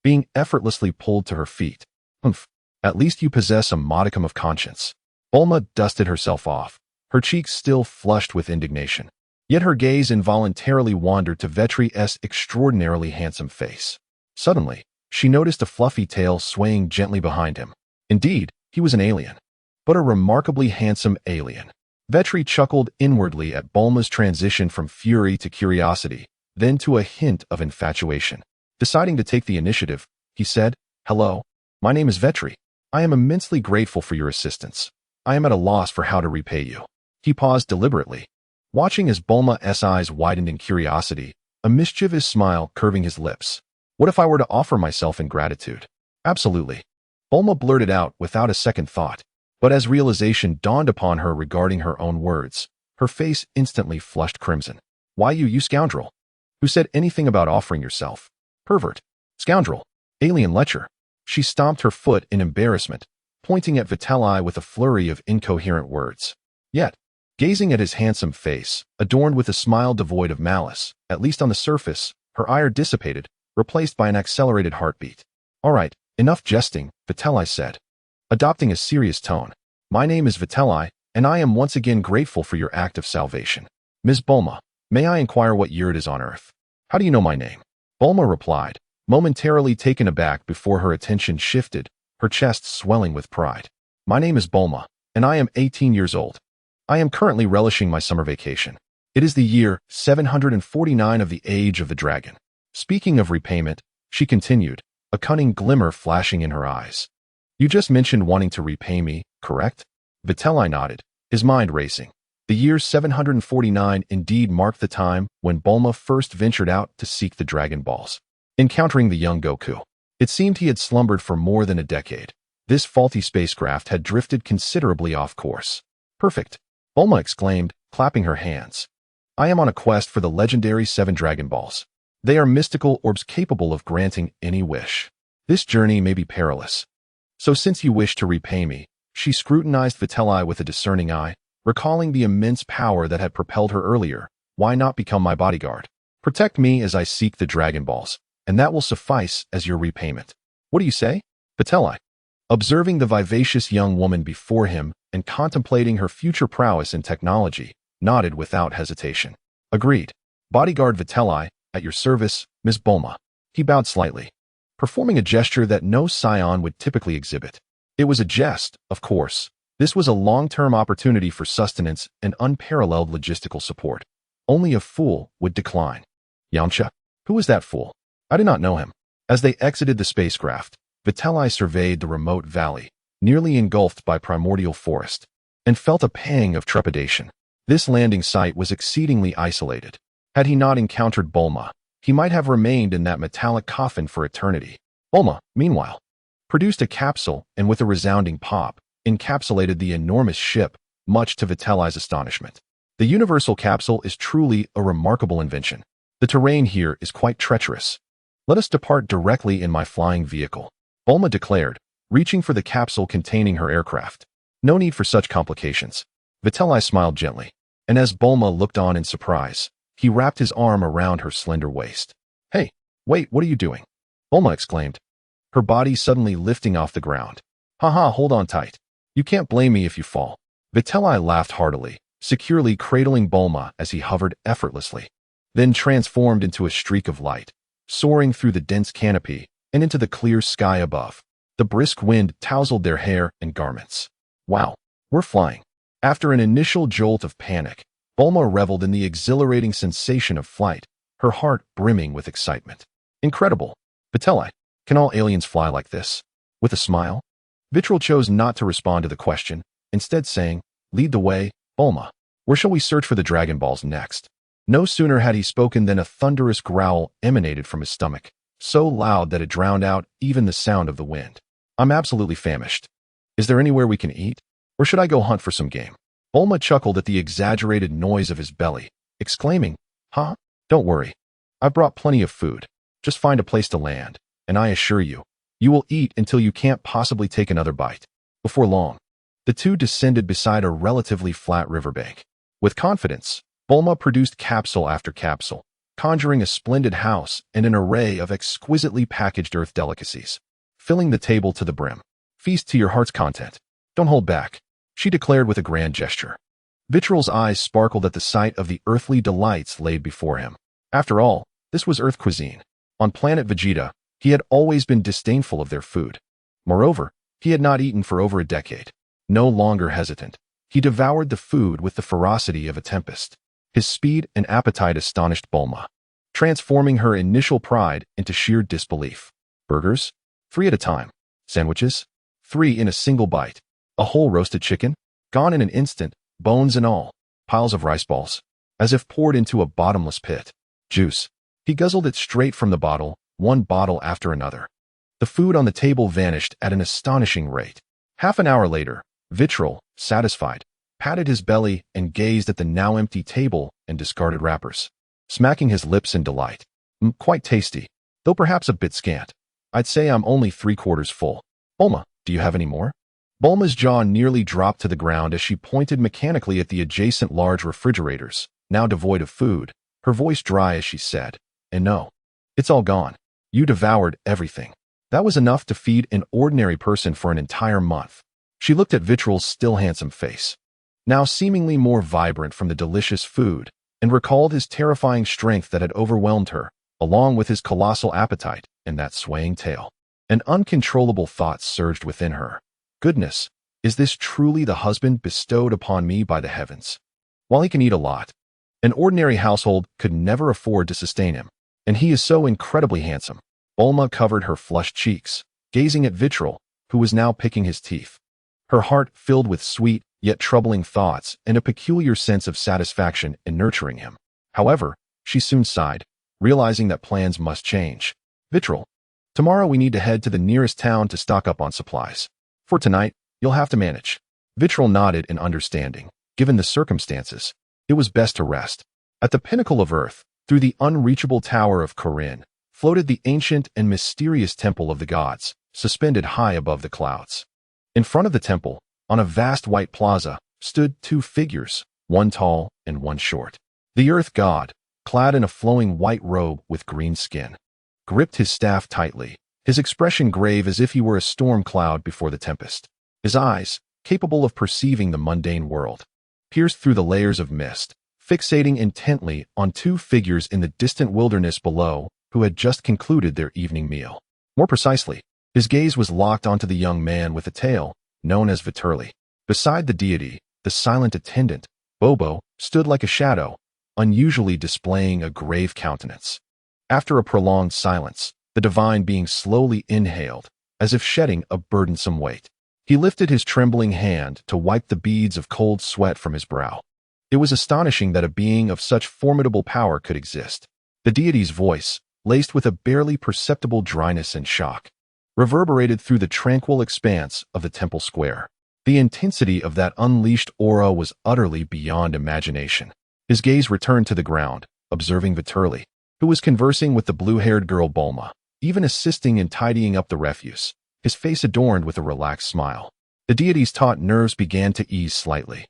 being effortlessly pulled to her feet. "Hmph, at least you possess a modicum of conscience." Bulma dusted herself off, her cheeks still flushed with indignation. Yet her gaze involuntarily wandered to Vitri's extraordinarily handsome face. Suddenly, she noticed a fluffy tail swaying gently behind him. Indeed, he was an alien, but a remarkably handsome alien. Vitri chuckled inwardly at Bulma's transition from fury to curiosity, then to a hint of infatuation. Deciding to take the initiative, he said, "Hello, my name is Vitri. I am immensely grateful for your assistance. I am at a loss for how to repay you." He paused deliberately, watching as Bulma's eyes widened in curiosity, a mischievous smile curving his lips. "What if I were to offer myself in gratitude?" "Absolutely," Bulma blurted out without a second thought. But as realization dawned upon her regarding her own words, her face instantly flushed crimson. "Why you scoundrel? Who said anything about offering yourself? Pervert, scoundrel, alien lecher." She stomped her foot in embarrassment, pointing at Vitali with a flurry of incoherent words. Yet, gazing at his handsome face, adorned with a smile devoid of malice, at least on the surface, her ire dissipated, replaced by an accelerated heartbeat. "All right, enough jesting," Vitali said, adopting a serious tone. "My name is Vitali, and I am once again grateful for your act of salvation. Ms. Bulma, may I inquire what year it is on Earth?" "How do you know my name?" Bulma replied, momentarily taken aback before her attention shifted, her chest swelling with pride. "My name is Bulma, and I am 18 years old. I am currently relishing my summer vacation. It is the year 749 of the Age of the Dragon." Speaking of repayment, she continued, a cunning glimmer flashing in her eyes. "You just mentioned wanting to repay me, correct?" Vitali nodded, his mind racing. The year 749 indeed marked the time when Bulma first ventured out to seek the Dragon Balls, encountering the young Goku. It seemed he had slumbered for more than a decade. This faulty spacecraft had drifted considerably off course. "Perfect," Bulma exclaimed, clapping her hands. "I am on a quest for the legendary 7 Dragon Balls. They are mystical orbs capable of granting any wish. This journey may be perilous. So since you wish to repay me," she scrutinized Vitali with a discerning eye, recalling the immense power that had propelled her earlier. "Why not become my bodyguard? Protect me as I seek the Dragon Balls, and that will suffice as your repayment. What do you say?" Vitali, observing the vivacious young woman before him and contemplating her future prowess in technology, nodded without hesitation. "Agreed. Bodyguard Vitali, at your service, Ms. Bulma." He bowed slightly, performing a gesture that no Saiyan would typically exhibit. It was a jest, of course. This was a long-term opportunity for sustenance and unparalleled logistical support. Only a fool would decline. "Yamcha? Who was that fool? I did not know him." As they exited the spacecraft, Vitali surveyed the remote valley, nearly engulfed by primordial forest, and felt a pang of trepidation. This landing site was exceedingly isolated. Had he not encountered Bulma, he might have remained in that metallic coffin for eternity. Bulma, meanwhile, produced a capsule and with a resounding pop, encapsulated the enormous ship, much to Vitali's astonishment. The universal capsule is truly a remarkable invention. The terrain here is quite treacherous. Let us depart directly in my flying vehicle, Bulma declared, reaching for the capsule containing her aircraft. No need for such complications. Vitri smiled gently, and as Bulma looked on in surprise, he wrapped his arm around her slender waist. Hey, wait, what are you doing? Bulma exclaimed, her body suddenly lifting off the ground. Haha, hold on tight. You can't blame me if you fall. Vitri laughed heartily, securely cradling Bulma as he hovered effortlessly, then transformed into a streak of light, soaring through the dense canopy and into the clear sky above. The brisk wind tousled their hair and garments. Wow, we're flying. After an initial jolt of panic, Bulma reveled in the exhilarating sensation of flight, her heart brimming with excitement. Incredible. Vitri, can all aliens fly like this? With a smile, Vitri chose not to respond to the question, instead saying, lead the way, Bulma. Where shall we search for the Dragon Balls next? No sooner had he spoken than a thunderous growl emanated from his stomach, so loud that it drowned out even the sound of the wind. I'm absolutely famished. Is there anywhere we can eat? Or should I go hunt for some game? Bulma chuckled at the exaggerated noise of his belly, exclaiming, huh? Don't worry. I've brought plenty of food. Just find a place to land, and I assure you, you will eat until you can't possibly take another bite. Before long, the two descended beside a relatively flat riverbank. With confidence, Bulma produced capsule after capsule, conjuring a splendid house and an array of exquisitely packaged earth delicacies, filling the table to the brim. Feast to your heart's content. Don't hold back, she declared with a grand gesture. Vitri's eyes sparkled at the sight of the earthly delights laid before him. After all, this was Earth cuisine. On Planet Vegeta, he had always been disdainful of their food. Moreover, he had not eaten for over a decade. No longer hesitant, he devoured the food with the ferocity of a tempest. His speed and appetite astonished Bulma, transforming her initial pride into sheer disbelief. Burgers? 3 at a time. Sandwiches? 3 in a single bite. A whole roasted chicken? Gone in an instant, bones and all. Piles of rice balls, as if poured into a bottomless pit. Juice. He guzzled it straight from the bottle, one bottle after another. The food on the table vanished at an astonishing rate. Half an hour later, Vitri, satisfied, patted his belly and gazed at the now empty table and discarded wrappers, smacking his lips in delight. Quite tasty, though perhaps a bit scant. I'd say I'm only 3/4 full. Bulma, do you have any more? Bulma's jaw nearly dropped to the ground as she pointed mechanically at the adjacent large refrigerators, now devoid of food, her voice dry as she said, and no, it's all gone. You devoured everything. That was enough to feed an ordinary person for an entire month. She looked at Vitri's still handsome face, now seemingly more vibrant from the delicious food, and recalled his terrifying strength that had overwhelmed her, along with his colossal appetite and that swaying tail. An uncontrollable thought surged within her. Goodness, is this truly the husband bestowed upon me by the heavens? While he can eat a lot, an ordinary household could never afford to sustain him, and he is so incredibly handsome. Bulma covered her flushed cheeks, gazing at Vitri, who was now picking his teeth. Her heart filled with sweet, yet troubling thoughts and a peculiar sense of satisfaction in nurturing him. However, she soon sighed, realizing that plans must change. Vitri, tomorrow we need to head to the nearest town to stock up on supplies. For tonight, you'll have to manage. Vitri nodded in understanding. Given the circumstances, it was best to rest. At the pinnacle of Earth, through the unreachable tower of Corinne, floated the ancient and mysterious Temple of the Gods, suspended high above the clouds. In front of the temple, on a vast white plaza, stood 2 figures, one tall and one short. The Earth God, clad in a flowing white robe with green skin, gripped his staff tightly, his expression grave as if he were a storm cloud before the tempest. His eyes, capable of perceiving the mundane world, pierced through the layers of mist, fixating intently on 2 figures in the distant wilderness below who had just concluded their evening meal. More precisely, his gaze was locked onto the young man with a tail, known as Vitri. Beside the deity, the silent attendant, Bobo, stood like a shadow, unusually displaying a grave countenance. After a prolonged silence, the divine being slowly inhaled, as if shedding a burdensome weight. He lifted his trembling hand to wipe the beads of cold sweat from his brow. It was astonishing that a being of such formidable power could exist. The deity's voice, laced with a barely perceptible dryness and shock, reverberated through the tranquil expanse of the temple square. The intensity of that unleashed aura was utterly beyond imagination. His gaze returned to the ground, observing Vitri, who was conversing with the blue-haired girl Bulma, even assisting in tidying up the refuse, his face adorned with a relaxed smile. The deity's taut nerves began to ease slightly.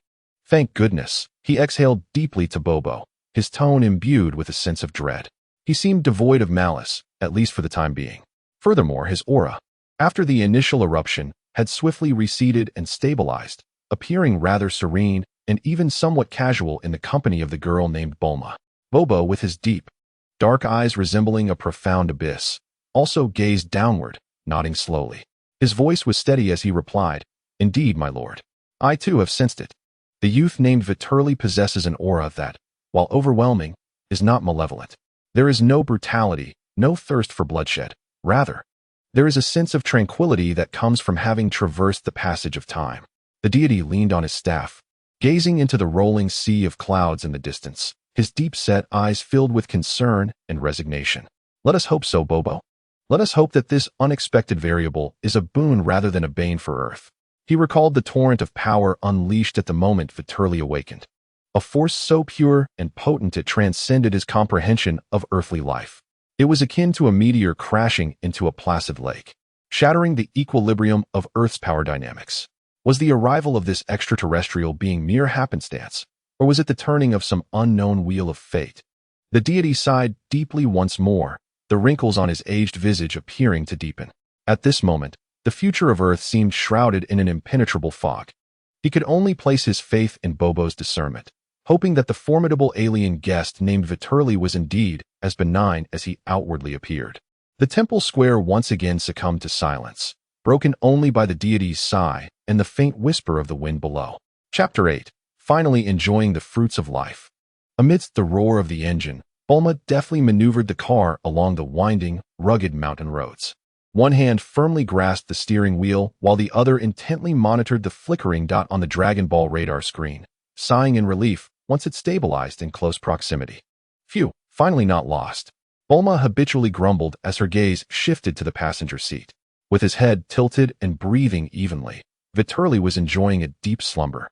Thank goodness, he exhaled deeply to Bobo, his tone imbued with a sense of dread. He seemed devoid of malice, at least for the time being. Furthermore, his aura, after the initial eruption, had swiftly receded and stabilized, appearing rather serene and even somewhat casual in the company of the girl named Bulma. Bobo, with his deep, dark eyes resembling a profound abyss, also gazed downward, nodding slowly. His voice was steady as he replied, "Indeed, my lord. I too have sensed it. The youth named Vitri possesses an aura that, while overwhelming, is not malevolent. There is no brutality, no thirst for bloodshed. Rather, there is a sense of tranquility that comes from having traversed the passage of time." The deity leaned on his staff, gazing into the rolling sea of clouds in the distance, his deep-set eyes filled with concern and resignation. "Let us hope so, Bobo. Let us hope that this unexpected variable is a boon rather than a bane for Earth." He recalled the torrent of power unleashed at the moment Vitri awakened, a force so pure and potent it transcended his comprehension of earthly life. It was akin to a meteor crashing into a placid lake, shattering the equilibrium of Earth's power dynamics. Was the arrival of this extraterrestrial being mere happenstance, or was it the turning of some unknown wheel of fate? The deity sighed deeply once more, the wrinkles on his aged visage appearing to deepen. At this moment, the future of Earth seemed shrouded in an impenetrable fog. He could only place his faith in Bobo's discernment, hoping that the formidable alien guest named Vitri was indeed as benign as he outwardly appeared. The temple square once again succumbed to silence, broken only by the deity's sigh and the faint whisper of the wind below. Chapter 8. Finally enjoying the fruits of life. Amidst the roar of the engine, Bulma deftly maneuvered the car along the winding, rugged mountain roads. One hand firmly grasped the steering wheel while the other intently monitored the flickering dot on the Dragon Ball radar screen, sighing in relief once it stabilized in close proximity. Phew, finally not lost. Bulma habitually grumbled as her gaze shifted to the passenger seat. With his head tilted and breathing evenly, Vitri was enjoying a deep slumber.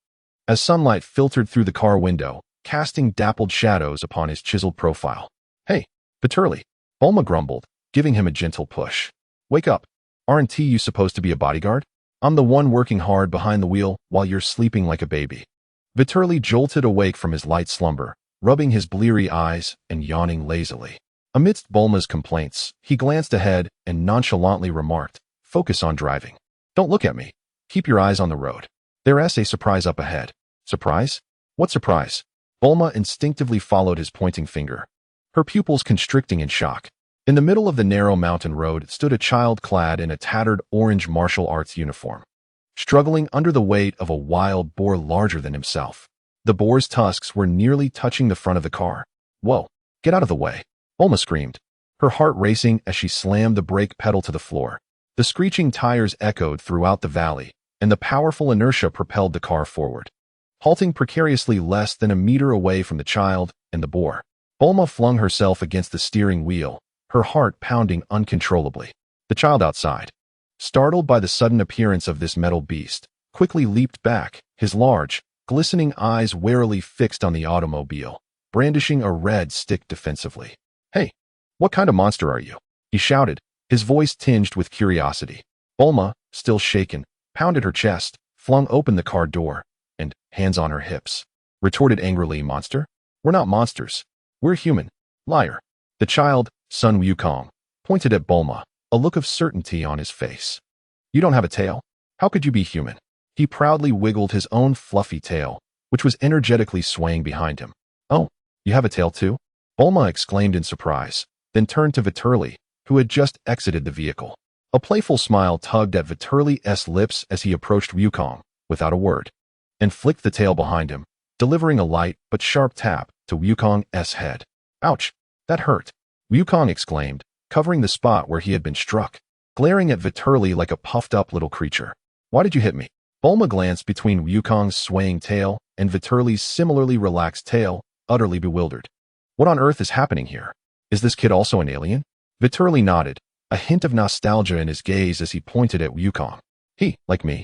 As sunlight filtered through the car window, casting dappled shadows upon his chiseled profile. "Hey, Vitri," Bulma grumbled, giving him a gentle push. "Wake up. Aren't you supposed to be a bodyguard? I'm the one working hard behind the wheel while you're sleeping like a baby." Vitri jolted awake from his light slumber, rubbing his bleary eyes and yawning lazily. Amidst Bulma's complaints, he glanced ahead and nonchalantly remarked, "Focus on driving. Don't look at me. Keep your eyes on the road. There's a surprise up ahead." "Surprise? What surprise?" Bulma instinctively followed his pointing finger, her pupils constricting in shock. In the middle of the narrow mountain road stood a child clad in a tattered orange martial arts uniform, struggling under the weight of a wild boar larger than himself. The boar's tusks were nearly touching the front of the car. "Whoa, get out of the way," Bulma screamed, her heart racing as she slammed the brake pedal to the floor. The screeching tires echoed throughout the valley, and the powerful inertia propelled the car forward, halting precariously less than a meter away from the child and the boar. Bulma flung herself against the steering wheel, her heart pounding uncontrollably. The child outside, startled by the sudden appearance of this metal beast, quickly leaped back, his large, glistening eyes warily fixed on the automobile, brandishing a red stick defensively. "Hey, what kind of monster are you?" he shouted, his voice tinged with curiosity. Bulma, still shaken, pounded her chest, flung open the car door, and, hands on her hips, retorted angrily, "Monster? We're not monsters. We're human. Liar." The child, Sun Wukong, pointed at Bulma, a look of certainty on his face. "You don't have a tail? How could you be human?" He proudly wiggled his own fluffy tail, which was energetically swaying behind him. "Oh, you have a tail too?" Bulma exclaimed in surprise, then turned to Vitri, who had just exited the vehicle. A playful smile tugged at Vitri's lips as he approached Wukong, without a word, and flicked the tail behind him, delivering a light but sharp tap to Wukong's head. "Ouch, that hurt," Wukong exclaimed, covering the spot where he had been struck, glaring at Vitri like a puffed-up little creature. "Why did you hit me?" Bulma glanced between Wukong's swaying tail and Vitri's similarly relaxed tail, utterly bewildered. "What on earth is happening here? Is this kid also an alien?" Vitri nodded, a hint of nostalgia in his gaze as he pointed at Wukong. "He, like me,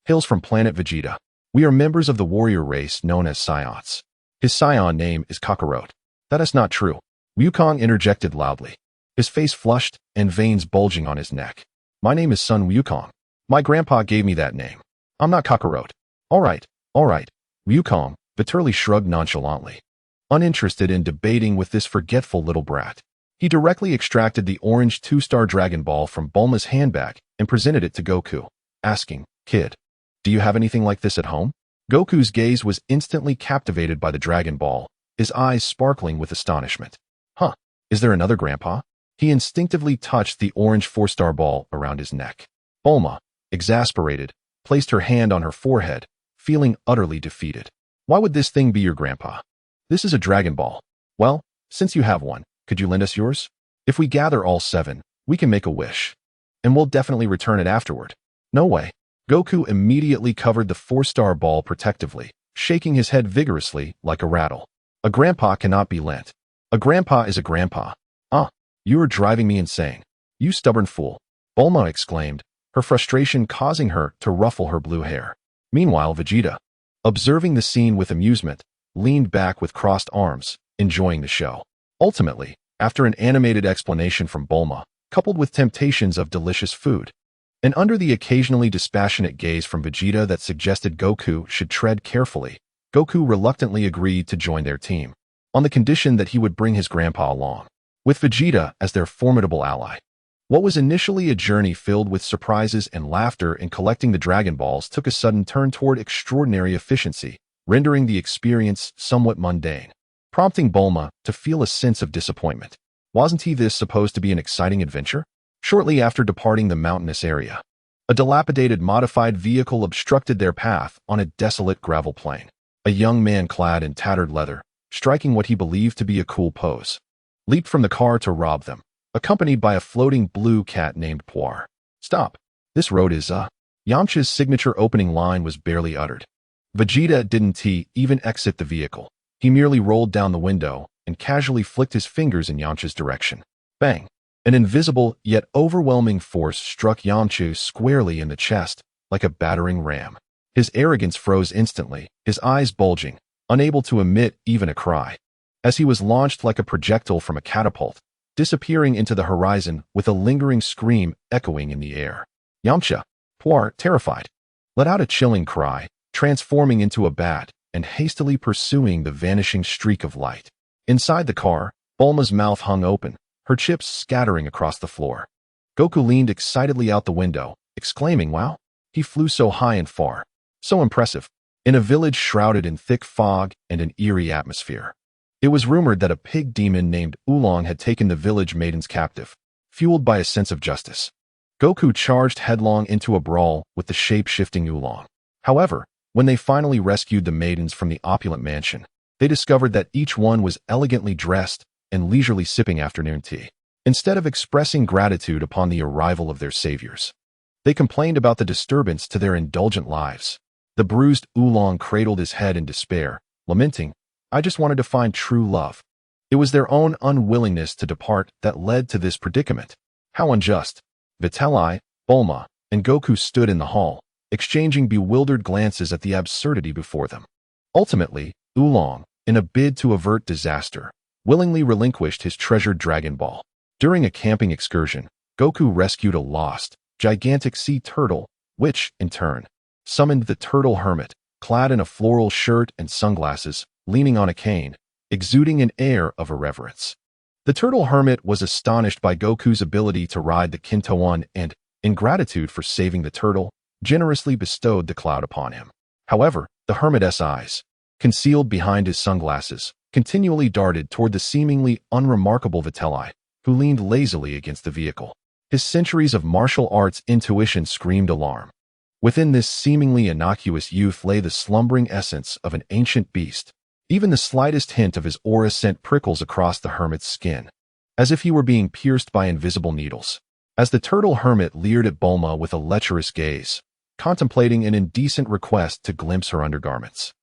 hails from Planet Vegeta. We are members of the warrior race known as Saiyans. His Saiyan name is Kakarot." "That is not true," Wukong interjected loudly, his face flushed and veins bulging on his neck. "My name is Sun Wukong. My grandpa gave me that name. I'm not cockroach. All right, Wukong, Vitri shrugged nonchalantly. Uninterested in debating with this forgetful little brat. He directly extracted the orange 2-star Dragon Ball from Bulma's handbag and presented it to Goku, asking, "Kid, do you have anything like this at home?" Goku's gaze was instantly captivated by the Dragon Ball, his eyes sparkling with astonishment. Huh, is there another grandpa? He instinctively touched the orange 4-star ball around his neck. Bulma, exasperated, placed her hand on her forehead, feeling utterly defeated. Why would this thing be your grandpa? This is a Dragon Ball. Well, since you have one, could you lend us yours? If we gather all 7, we can make a wish. And we'll definitely return it afterward. No way. Goku immediately covered the 4-star ball protectively, shaking his head vigorously like a rattle. A grandpa cannot be lent. A grandpa is a grandpa. You are driving me insane. You stubborn fool. Bulma exclaimed, her frustration causing her to ruffle her blue hair. Meanwhile, Vegeta, observing the scene with amusement, leaned back with crossed arms, enjoying the show. Ultimately, after an animated explanation from Bulma, coupled with temptations of delicious food, and under the occasionally dispassionate gaze from Vegeta that suggested Goku should tread carefully, Goku reluctantly agreed to join their team, on the condition that he would bring his grandpa along, with Vegeta as their formidable ally. What was initially a journey filled with surprises and laughter in collecting the Dragon Balls took a sudden turn toward extraordinary efficiency, rendering the experience somewhat mundane, prompting Bulma to feel a sense of disappointment. Wasn't this supposed to be an exciting adventure? Shortly after departing the mountainous area, a dilapidated modified vehicle obstructed their path on a desolate gravel plain. A young man clad in tattered leather, striking what he believed to be a cool pose, leaped from the car to rob them, accompanied by a floating blue cat named Poir. Stop. This road is, Yamcha's signature opening line was barely uttered. Vegeta didn't even exit the vehicle. He merely rolled down the window and casually flicked his fingers in Yamcha's direction. Bang! An invisible yet overwhelming force struck Yamcha squarely in the chest like a battering ram. His arrogance froze instantly, his eyes bulging, unable to emit even a cry, as he was launched like a projectile from a catapult, disappearing into the horizon with a lingering scream echoing in the air. Yamcha, Poir, terrified, let out a chilling cry, transforming into a bat and hastily pursuing the vanishing streak of light. Inside the car, Bulma's mouth hung open, her chips scattering across the floor. Goku leaned excitedly out the window, exclaiming, "Wow, he flew so high and far. So impressive." In a village shrouded in thick fog and an eerie atmosphere, it was rumored that a pig demon named Oolong had taken the village maidens captive, fueled by a sense of justice. Goku charged headlong into a brawl with the shape-shifting Oolong. However, when they finally rescued the maidens from the opulent mansion, they discovered that each one was elegantly dressed and leisurely sipping afternoon tea, instead of expressing gratitude upon the arrival of their saviors. They complained about the disturbance to their indulgent lives. The bruised Oolong cradled his head in despair, lamenting, "I just wanted to find true love." It was their own unwillingness to depart that led to this predicament. How unjust. Vitri, Bulma, and Goku stood in the hall, exchanging bewildered glances at the absurdity before them. Ultimately, Oolong, in a bid to avert disaster, willingly relinquished his treasured Dragon Ball. During a camping excursion, Goku rescued a lost, gigantic sea turtle, which, in turn, summoned the turtle hermit, clad in a floral shirt and sunglasses, leaning on a cane, exuding an air of irreverence. The turtle hermit was astonished by Goku's ability to ride the Kintoan and, in gratitude for saving the turtle, generously bestowed the cloud upon him. However, the hermit's eyes, concealed behind his sunglasses, continually darted toward the seemingly unremarkable Vitri, who leaned lazily against the vehicle. His centuries of martial arts intuition screamed alarm. Within this seemingly innocuous youth lay the slumbering essence of an ancient beast. Even the slightest hint of his aura sent prickles across the hermit's skin, as if he were being pierced by invisible needles. As the turtle hermit leered at Bulma with a lecherous gaze, contemplating an indecent request to glimpse her undergarments,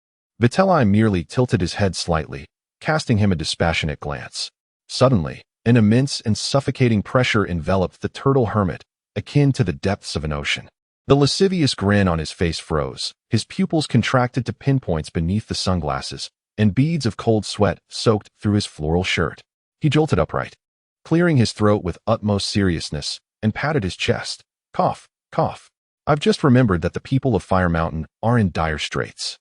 Vitri merely tilted his head slightly, casting him a dispassionate glance. Suddenly, an immense and suffocating pressure enveloped the turtle hermit, akin to the depths of an ocean. The lascivious grin on his face froze, his pupils contracted to pinpoints beneath the sunglasses, and beads of cold sweat soaked through his floral shirt. He jolted upright, clearing his throat with utmost seriousness, and patted his chest. Cough, cough. I've just remembered that the people of Fire Mountain are in dire straits.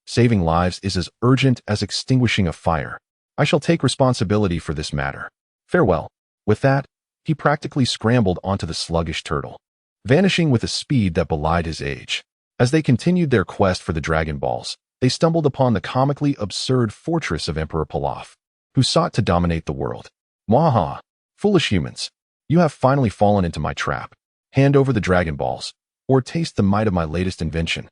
Saving lives is as urgent as extinguishing a fire. I shall take responsibility for this matter. Farewell." With that, he practically scrambled onto the sluggish turtle, vanishing with a speed that belied his age. As they continued their quest for the Dragon Balls, they stumbled upon the comically absurd fortress of Emperor Pilaf, who sought to dominate the world. "Mwaha! Foolish humans, you have finally fallen into my trap. Hand over the Dragon Balls, or taste the might of my latest invention,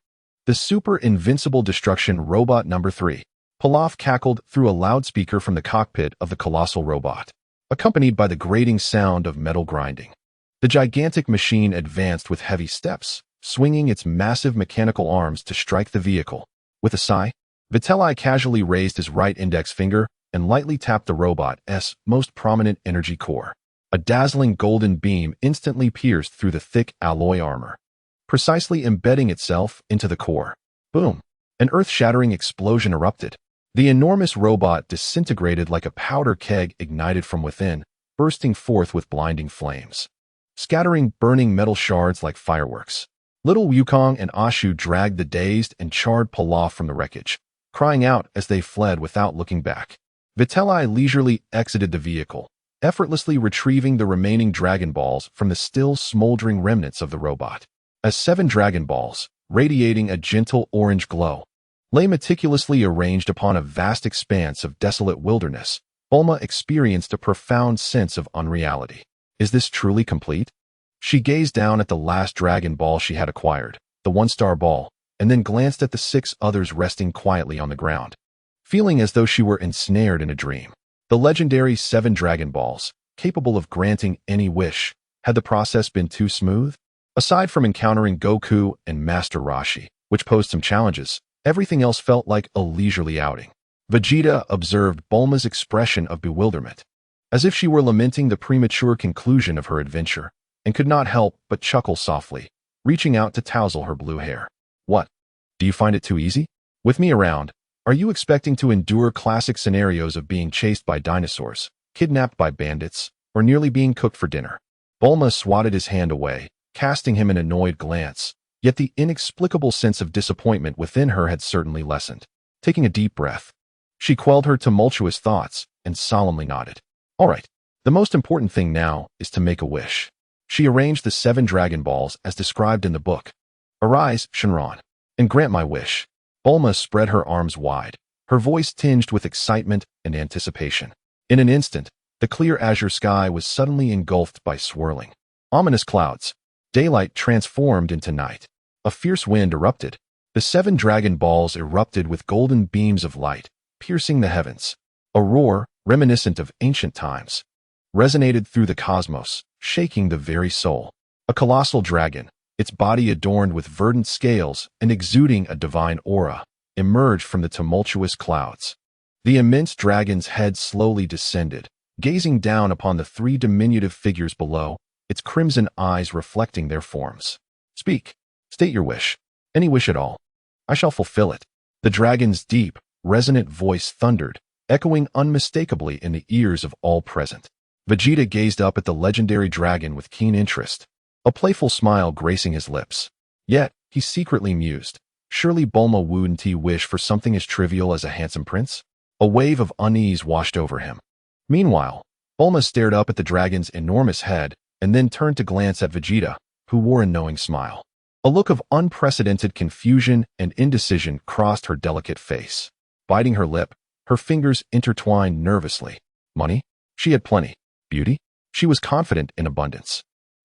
the Super Invincible Destruction Robot Number 3. Pilaf cackled through a loudspeaker from the cockpit of the colossal robot, accompanied by the grating sound of metal grinding. The gigantic machine advanced with heavy steps, swinging its massive mechanical arms to strike the vehicle. With a sigh, Vitri casually raised his right index finger and lightly tapped the robot's most prominent energy core. A dazzling golden beam instantly pierced through the thick alloy armor, precisely embedding itself into the core. Boom! An earth-shattering explosion erupted. The enormous robot disintegrated like a powder keg ignited from within, bursting forth with blinding flames, scattering burning metal shards like fireworks. Little Wukong and Ashu dragged the dazed and charred Pilaf from the wreckage, crying out as they fled without looking back. Vitri leisurely exited the vehicle, effortlessly retrieving the remaining Dragon Balls from the still smoldering remnants of the robot. As 7 Dragon Balls, radiating a gentle orange glow, lay meticulously arranged upon a vast expanse of desolate wilderness, Bulma experienced a profound sense of unreality. Is this truly complete? She gazed down at the last Dragon Ball she had acquired, the 1-star ball, and then glanced at the 6 others resting quietly on the ground, feeling as though she were ensnared in a dream. The legendary 7 Dragon Balls, capable of granting any wish. Had the process been too smooth? Aside from encountering Goku and Master Roshi, which posed some challenges, everything else felt like a leisurely outing. Vegeta observed Bulma's expression of bewilderment, as if she were lamenting the premature conclusion of her adventure, and could not help but chuckle softly, reaching out to tousle her blue hair. "What? Do you find it too easy? With me around, are you expecting to endure classic scenarios of being chased by dinosaurs, kidnapped by bandits, or nearly being cooked for dinner?" Bulma swatted his hand away, casting him an annoyed glance, yet the inexplicable sense of disappointment within her had certainly lessened. Taking a deep breath, she quelled her tumultuous thoughts and solemnly nodded. "All right, the most important thing now is to make a wish." She arranged the 7 Dragon Balls as described in the book. "Arise, Shenron, and grant my wish." Bulma spread her arms wide, her voice tinged with excitement and anticipation. In an instant, the clear azure sky was suddenly engulfed by swirling, ominous clouds. Daylight transformed into night. A fierce wind erupted. The 7 Dragon Balls erupted with golden beams of light, piercing the heavens. A roar, reminiscent of ancient times, resonated through the cosmos, shaking the very soul. A colossal dragon, its body adorned with verdant scales and exuding a divine aura, emerged from the tumultuous clouds. The immense dragon's head slowly descended, gazing down upon the 3 diminutive figures below, its crimson eyes reflecting their forms. "Speak. State your wish. Any wish at all. I shall fulfill it." The dragon's deep, resonant voice thundered, echoing unmistakably in the ears of all present. Vegeta gazed up at the legendary dragon with keen interest, a playful smile gracing his lips. Yet, he secretly mused, surely Bulma wouldn't wish for something as trivial as a handsome prince? A wave of unease washed over him. Meanwhile, Bulma stared up at the dragon's enormous head and then turned to glance at Vegeta, who wore a knowing smile. A look of unprecedented confusion and indecision crossed her delicate face. Biting her lip, her fingers intertwined nervously. Money? She had plenty. Beauty? She was confident in abundance.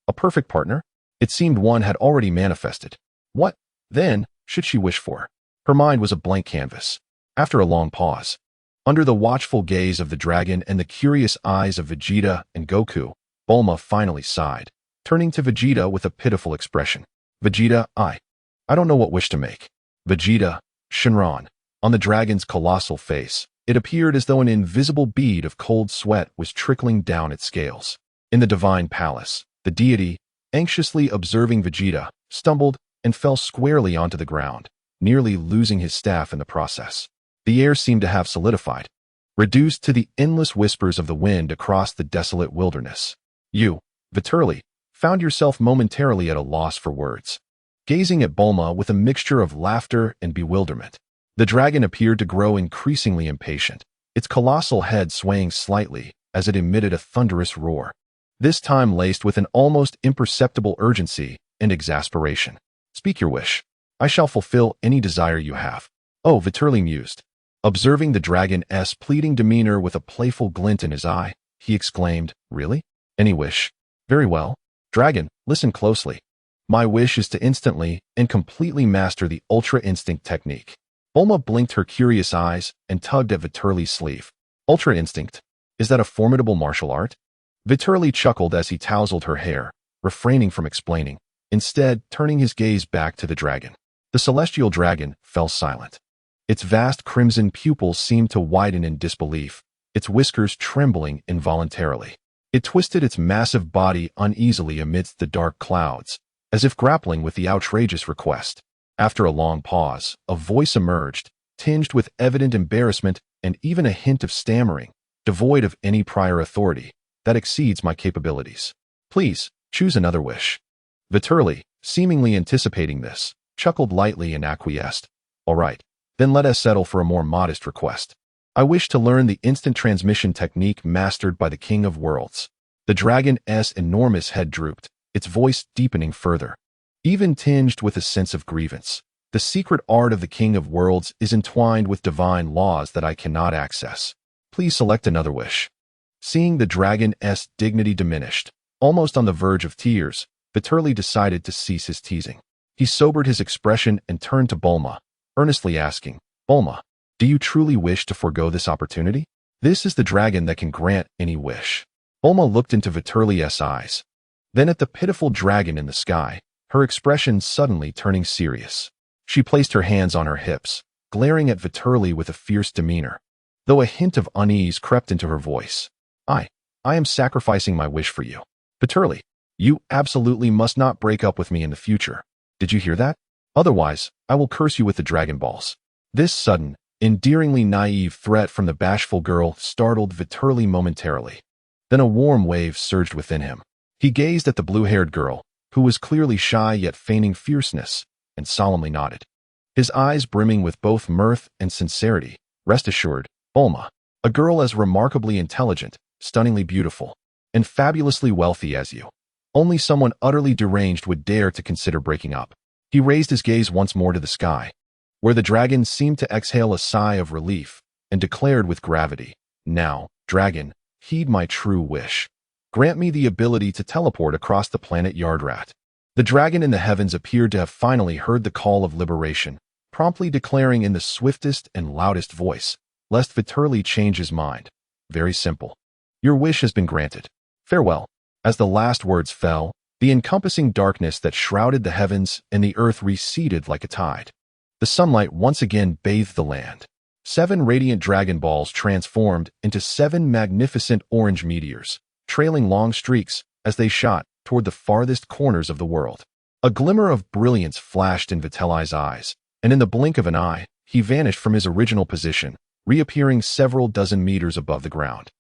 A perfect partner? It seemed one had already manifested. What, then, should she wish for? Her mind was a blank canvas. After a long pause, under the watchful gaze of the dragon and the curious eyes of Vegeta and Goku, Bulma finally sighed, turning to Vegeta with a pitiful expression. "Vegeta, I don't know what wish to make." Vegeta, Shenron. On the dragon's colossal face, it appeared as though an invisible bead of cold sweat was trickling down its scales. In the divine palace, the deity, anxiously observing Vegeta, stumbled and fell squarely onto the ground, nearly losing his staff in the process. The air seemed to have solidified, reduced to the endless whispers of the wind across the desolate wilderness. You, Vitri, found yourself momentarily at a loss for words. gazing at Bulma with a mixture of laughter and bewilderment. The dragon appeared to grow increasingly impatient, its colossal head swaying slightly as it emitted a thunderous roar, this time laced with an almost imperceptible urgency and exasperation. "Speak your wish. I shall fulfill any desire you have." "Oh," Vitri mused. Observing the dragon's pleading demeanor with a playful glint in his eye, he exclaimed, "Really? Any wish? Very well. Dragon, listen closely. My wish is to instantly and completely master the Ultra Instinct technique." Bulma blinked her curious eyes and tugged at Vitri's sleeve. "Ultra Instinct? Is that a formidable martial art?" Vitri chuckled as he tousled her hair, refraining from explaining, instead turning his gaze back to the dragon. The celestial dragon fell silent. Its vast crimson pupils seemed to widen in disbelief, its whiskers trembling involuntarily. It twisted its massive body uneasily amidst the dark clouds, as if grappling with the outrageous request. After a long pause, a voice emerged, tinged with evident embarrassment and even a hint of stammering, devoid of any prior authority. "That exceeds my capabilities. Please, choose another wish." Vitri, seemingly anticipating this, chuckled lightly and acquiesced. "All right, then let us settle for a more modest request. I wish to learn the instant transmission technique mastered by the King of Worlds." The dragon's enormous head drooped, its voice deepening further, even tinged with a sense of grievance. "The secret art of the King of Worlds is entwined with divine laws that I cannot access. Please select another wish." Seeing the dragon's dignity diminished, almost on the verge of tears, Vitri decided to cease his teasing. He sobered his expression and turned to Bulma, earnestly asking, "Bulma, do you truly wish to forego this opportunity? This is the dragon that can grant any wish." Bulma looked into Vitri's eyes, then at the pitiful dragon in the sky, her expression suddenly turning serious. She placed her hands on her hips, glaring at Vitri with a fierce demeanor, though a hint of unease crept into her voice. I am sacrificing my wish for you. Vitri, you absolutely must not break up with me in the future. Did you hear that? Otherwise, I will curse you with the Dragon Balls." This sudden, endearingly naive threat from the bashful girl startled Vitri momentarily. Then a warm wave surged within him. He gazed at the blue-haired girl, who was clearly shy yet feigning fierceness, and solemnly nodded, his eyes brimming with both mirth and sincerity. "Rest assured, Bulma, a girl as remarkably intelligent, stunningly beautiful, and fabulously wealthy as you, only someone utterly deranged would dare to consider breaking up." He raised his gaze once more to the sky, where the dragon seemed to exhale a sigh of relief, and declared with gravity, "Now, dragon, heed my true wish. Grant me the ability to teleport across the planet Yardrat." The dragon in the heavens appeared to have finally heard the call of liberation, promptly declaring in the swiftest and loudest voice, lest Vitri change his mind, "Very simple. Your wish has been granted. Farewell." As the last words fell, the encompassing darkness that shrouded the heavens and the earth receded like a tide. The sunlight once again bathed the land. 7 radiant Dragon Balls transformed into 7 magnificent orange meteors, trailing long streaks as they shot toward the farthest corners of the world. A glimmer of brilliance flashed in Vitri's eyes, and in the blink of an eye, he vanished from his original position, reappearing several dozen meters above the ground,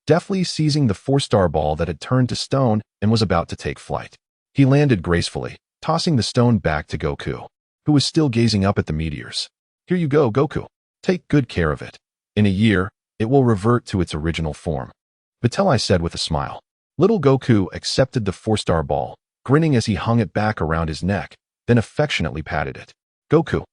deftly seizing the 4-star ball that had turned to stone and was about to take flight. He landed gracefully, tossing the stone back to Goku, who was still gazing up at the meteors. "Here you go, Goku. Take good care of it. In a year, it will revert to its original form," Vitri said with a smile. Little Goku accepted the 4-star ball, grinning as he hung it back around his neck, then affectionately patted it. "Goku,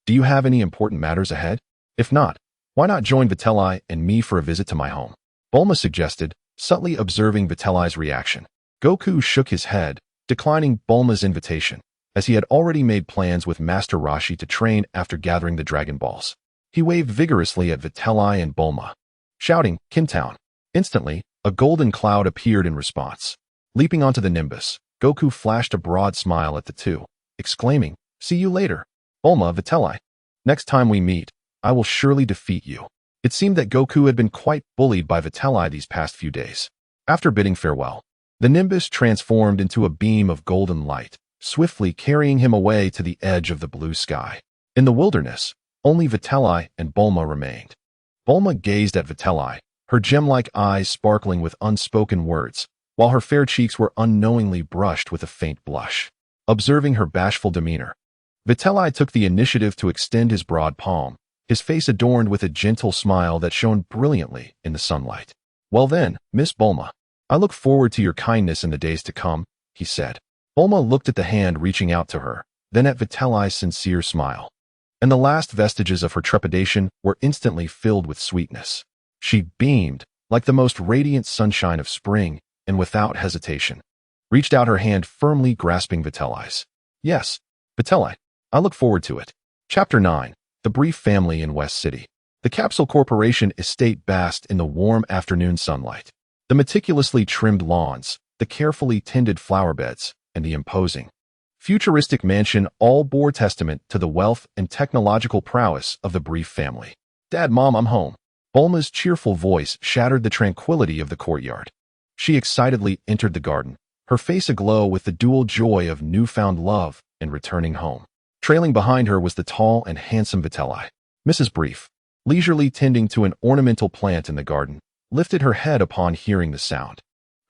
do you have any important matters ahead? If not, why not join Vitri and me for a visit to my home?" Bulma suggested, subtly observing Vitri's reaction. Goku shook his head, declining Bulma's invitation, as he had already made plans with Master Roshi to train after gathering the Dragon Balls. He waved vigorously at Vitri and Bulma, shouting, "Kintown." Instantly, a golden cloud appeared in response. Leaping onto the nimbus, Goku flashed a broad smile at the two, exclaiming, "See you later, Bulma, Vitri. Next time we meet, I will surely defeat you." It seemed that Goku had been quite bullied by Vitri these past few days. After bidding farewell, the nimbus transformed into a beam of golden light, swiftly carrying him away to the edge of the blue sky. In the wilderness, only Vitri and Bulma remained. Bulma gazed at Vitri, her gem-like eyes sparkling with unspoken words, while her fair cheeks were unknowingly brushed with a faint blush. observing her bashful demeanor. Vitri took the initiative to extend his broad palm, his face adorned with a gentle smile that shone brilliantly in the sunlight. "Well then, Miss Bulma, I look forward to your kindness in the days to come," he said. Bulma looked at the hand reaching out to her, then at Vitri's sincere smile. And the last vestiges of her trepidation were instantly filled with sweetness. She beamed, like the most radiant sunshine of spring, and without hesitation, reached out her hand firmly grasping Vitri's. "Yes, Vitri, I look forward to it." Chapter 9. The Brief Family in West City. The Capsule Corporation estate basked in the warm afternoon sunlight. The meticulously trimmed lawns, the carefully tended flower beds, and the imposing, futuristic mansion all bore testament to the wealth and technological prowess of the Brief family. "Dad, Mom, I'm home." Bulma's cheerful voice shattered the tranquility of the courtyard. She excitedly entered the garden, her face aglow with the dual joy of newfound love and returning home. Trailing behind her was the tall and handsome Vitri. Mrs. Brief, leisurely tending to an ornamental plant in the garden, lifted her head upon hearing the sound.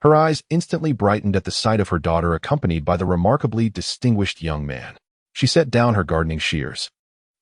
Her eyes instantly brightened at the sight of her daughter accompanied by the remarkably distinguished young man. She set down her gardening shears,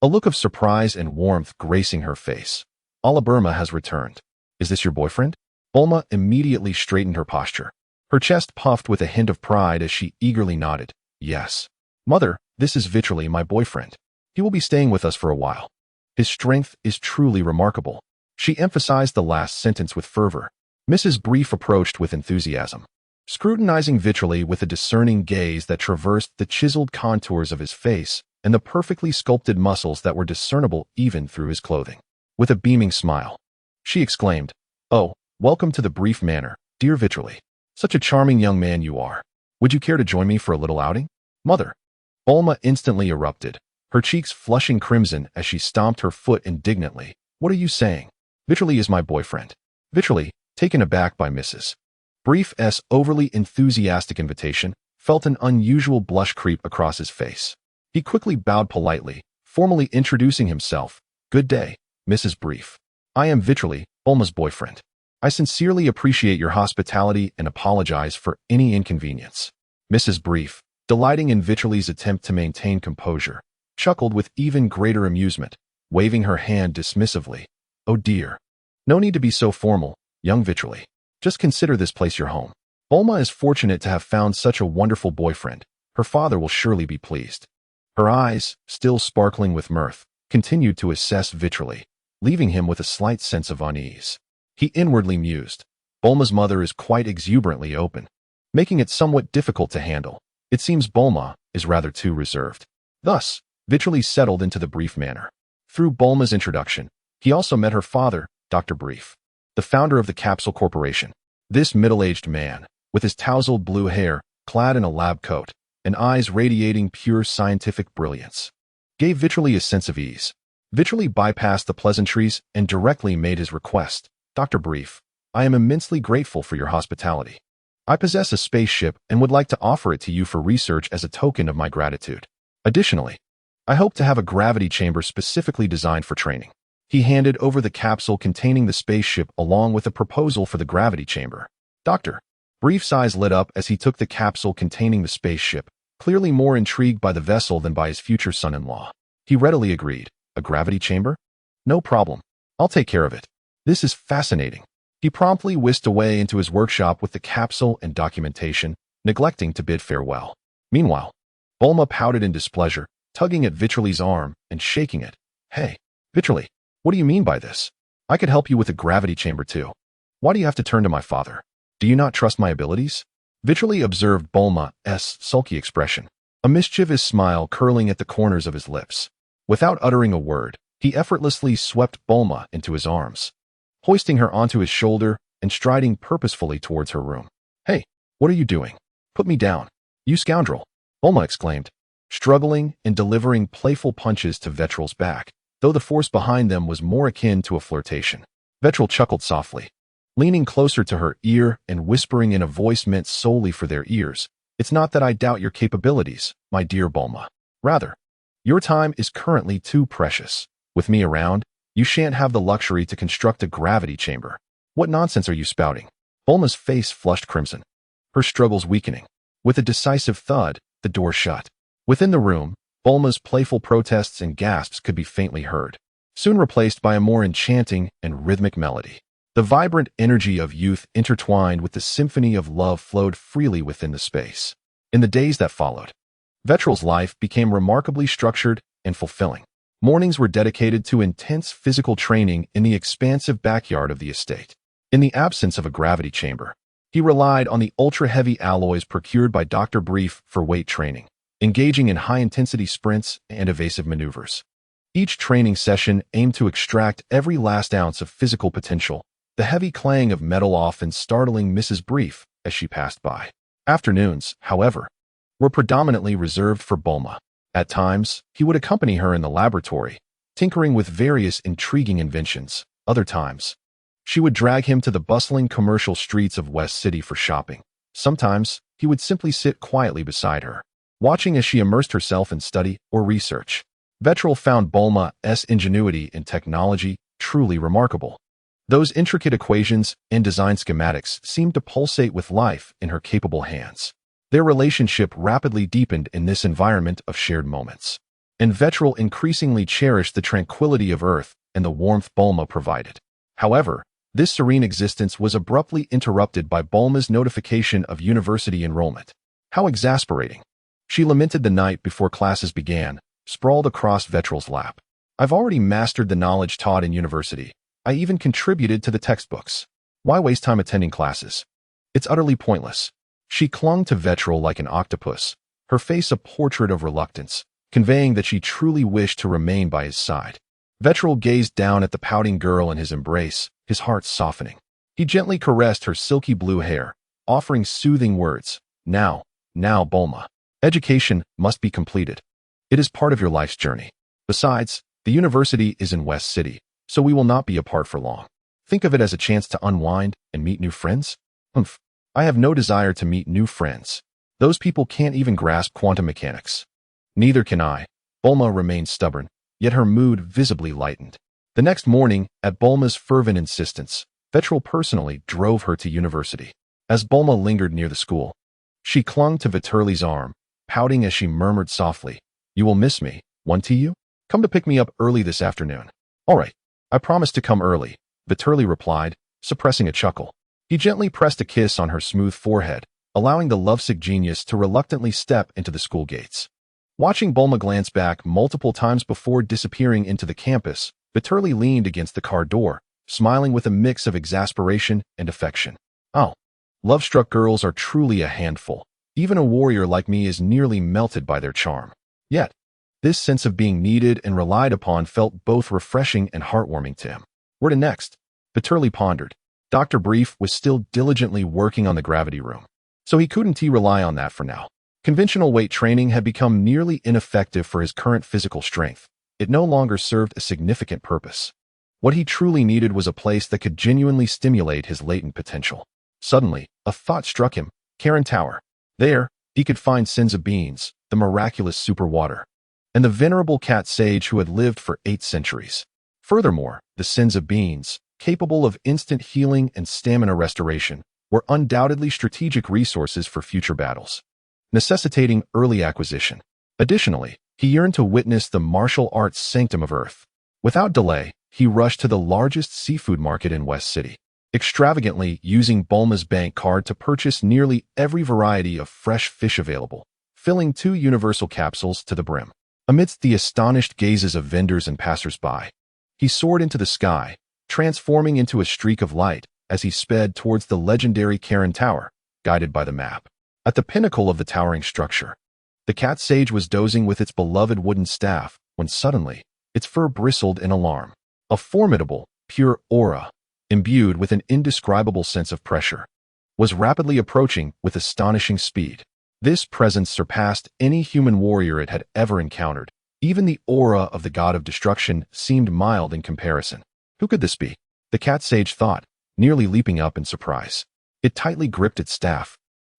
a look of surprise and warmth gracing her face. "Allah Burma has returned. Is this your boyfriend?" Bulma immediately straightened her posture. Her chest puffed with a hint of pride as she eagerly nodded. "Yes. Mother, this is Vitri, my boyfriend. He will be staying with us for a while. His strength is truly remarkable." She emphasized the last sentence with fervor. Mrs. Brief approached with enthusiasm, scrutinizing Vitri with a discerning gaze that traversed the chiseled contours of his face and the perfectly sculpted muscles that were discernible even through his clothing. With a beaming smile, she exclaimed, "Oh, welcome to the Brief Manor, dear Vitri. Such a charming young man you are. Would you care to join me for a little outing?" "Mother!" Bulma instantly erupted, her cheeks flushing crimson as she stomped her foot indignantly. "What are you saying? Vitri is my boyfriend." Vitri, taken aback by Mrs. Brief's overly enthusiastic invitation, felt an unusual blush creep across his face. He quickly bowed politely, formally introducing himself. "Good day, Mrs. Brief. I am Vitri, Bulma's boyfriend. I sincerely appreciate your hospitality and apologize for any inconvenience." Mrs. Brief, delighting in Vitri's attempt to maintain composure, chuckled with even greater amusement, waving her hand dismissively. "Oh dear. No need to be so formal, young Vitri. Just consider this place your home. Bulma is fortunate to have found such a wonderful boyfriend. Her father will surely be pleased." Her eyes, still sparkling with mirth, continued to assess Vitri, leaving him with a slight sense of unease. He inwardly mused. Bulma's mother is quite exuberantly open, making it somewhat difficult to handle. It seems Bulma is rather too reserved. Thus, Vitri settled into the Brief Manor. Through Bulma's introduction, he also met her father, Dr. Brief, the founder of the Capsule Corporation. This middle-aged man, with his tousled blue hair, clad in a lab coat, and eyes radiating pure scientific brilliance, gave Vitri a sense of ease. Vitri bypassed the pleasantries and directly made his request. "Dr. Brief, I am immensely grateful for your hospitality. I possess a spaceship and would like to offer it to you for research as a token of my gratitude. Additionally, I hope to have a gravity chamber specifically designed for training." He handed over the capsule containing the spaceship along with a proposal for the gravity chamber. Dr. Brief's eyes lit up as he took the capsule containing the spaceship, clearly more intrigued by the vessel than by his future son-in-law. He readily agreed. "A gravity chamber? No problem. I'll take care of it. This is fascinating." He promptly whisked away into his workshop with the capsule and documentation, neglecting to bid farewell. Meanwhile, Bulma pouted in displeasure, tugging at Vitri's arm and shaking it. "Hey, Vitri, what do you mean by this? I could help you with a gravity chamber too. Why do you have to turn to my father? Do you not trust my abilities?" Vitri observed Bulma's sulky expression, a mischievous smile curling at the corners of his lips. Without uttering a word, he effortlessly swept Bulma into his arms, hoisting her onto his shoulder and striding purposefully towards her room. "Hey, what are you doing? Put me down, you scoundrel!" Bulma exclaimed, struggling and delivering playful punches to Vitri's back, though the force behind them was more akin to a flirtation. Vitri chuckled softly, leaning closer to her ear and whispering in a voice meant solely for their ears. "It's not that I doubt your capabilities, my dear Bulma. Rather, your time is currently too precious. With me around, you shan't have the luxury to construct a gravity chamber. What nonsense are you spouting?" Bulma's face flushed crimson, her struggles weakening. With a decisive thud, the door shut. Within the room, Bulma's playful protests and gasps could be faintly heard, soon replaced by a more enchanting and rhythmic melody. The vibrant energy of youth intertwined with the symphony of love flowed freely within the space. In the days that followed, Vitri's life became remarkably structured and fulfilling. Mornings were dedicated to intense physical training in the expansive backyard of the estate. In the absence of a gravity chamber, he relied on the ultra-heavy alloys procured by Dr. Brief for weight training, engaging in high-intensity sprints and evasive maneuvers. Each training session aimed to extract every last ounce of physical potential, the heavy clang of metal often startling Mrs. Brief as she passed by. Afternoons, however, were predominantly reserved for Bulma. At times, he would accompany her in the laboratory, tinkering with various intriguing inventions. Other times, she would drag him to the bustling commercial streets of West City for shopping. Sometimes, he would simply sit quietly beside her, watching as she immersed herself in study or research. Vitri found Bulma's ingenuity in technology truly remarkable. Those intricate equations and design schematics seemed to pulsate with life in her capable hands. Their relationship rapidly deepened in this environment of shared moments, and Vitri increasingly cherished the tranquility of Earth and the warmth Bulma provided. However, this serene existence was abruptly interrupted by Bulma's notification of university enrollment. How exasperating! She lamented the night before classes began, sprawled across Vitri's lap. I've already mastered the knowledge taught in university. I even contributed to the textbooks. Why waste time attending classes? It's utterly pointless. She clung to Vitri like an octopus, her face a portrait of reluctance, conveying that she truly wished to remain by his side. Vitri gazed down at the pouting girl in his embrace, his heart softening. He gently caressed her silky blue hair, offering soothing words. Now, Bulma. Education must be completed. It is part of your life's journey. Besides, the university is in West City, so we will not be apart for long. Think of it as a chance to unwind and meet new friends. Hmph. I have no desire to meet new friends. Those people can't even grasp quantum mechanics. Neither can I. Bulma remained stubborn, yet her mood visibly lightened. The next morning, at Bulma's fervent insistence, Vitri personally drove her to university. As Bulma lingered near the school, she clung to Vitri's arm, pouting as she murmured softly, "You will miss me, won't you? Come to pick me up early this afternoon." "All right, I promise to come early," Vitri replied, suppressing a chuckle. He gently pressed a kiss on her smooth forehead, allowing the lovesick genius to reluctantly step into the school gates. Watching Bulma glance back multiple times before disappearing into the campus, Vitri leaned against the car door, smiling with a mix of exasperation and affection. Oh, love-struck girls are truly a handful. Even a warrior like me is nearly melted by their charm. Yet, this sense of being needed and relied upon felt both refreshing and heartwarming to him. Where to next? Vitri pondered. Dr. Brief was still diligently working on the gravity room, so he couldn't rely on that for now. Conventional weight training had become nearly ineffective for his current physical strength. It no longer served a significant purpose. What he truly needed was a place that could genuinely stimulate his latent potential. Suddenly, a thought struck him. Karen Tower. There, he could find Senza Beans, the miraculous super water, and the venerable cat sage who had lived for 8 centuries. Furthermore, the Senza Beans, capable of instant healing and stamina restoration, were undoubtedly strategic resources for future battles, necessitating early acquisition. Additionally, he yearned to witness the martial arts sanctum of Earth. Without delay, he rushed to the largest seafood market in West City, extravagantly using Bulma's bank card to purchase nearly every variety of fresh fish available, filling 2 universal capsules to the brim. Amidst the astonished gazes of vendors and passers-by, he soared into the sky, transforming into a streak of light as he sped towards the legendary Karen Tower, guided by the map. At the pinnacle of the towering structure, the cat sage was dozing with its beloved wooden staff when suddenly, its fur bristled in alarm. A formidable, pure aura, imbued with an indescribable sense of pressure, was rapidly approaching with astonishing speed. This presence surpassed any human warrior it had ever encountered. Even the aura of the god of destruction seemed mild in comparison. Who could this be? The cat sage thought, nearly leaping up in surprise. It tightly gripped its staff,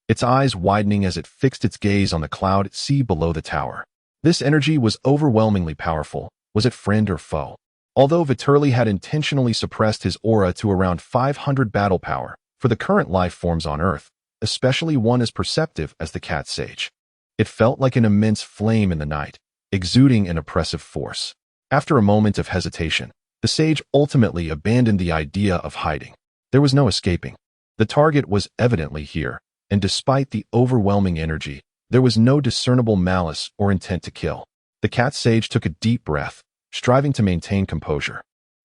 its eyes widening as it fixed its gaze on the cloud sea below the tower. This energy was overwhelmingly powerful. Was it friend or foe? Although Vitri had intentionally suppressed his aura to around 500 battle power for the current life forms on Earth, especially one as perceptive as the cat sage, It felt like an immense flame in the night, exuding an oppressive force. After a moment of hesitation, the sage ultimately abandoned the idea of hiding. There was no escaping. The target was evidently here, and despite the overwhelming energy, there was no discernible malice or intent to kill. The cat sage took a deep breath, striving to maintain composure.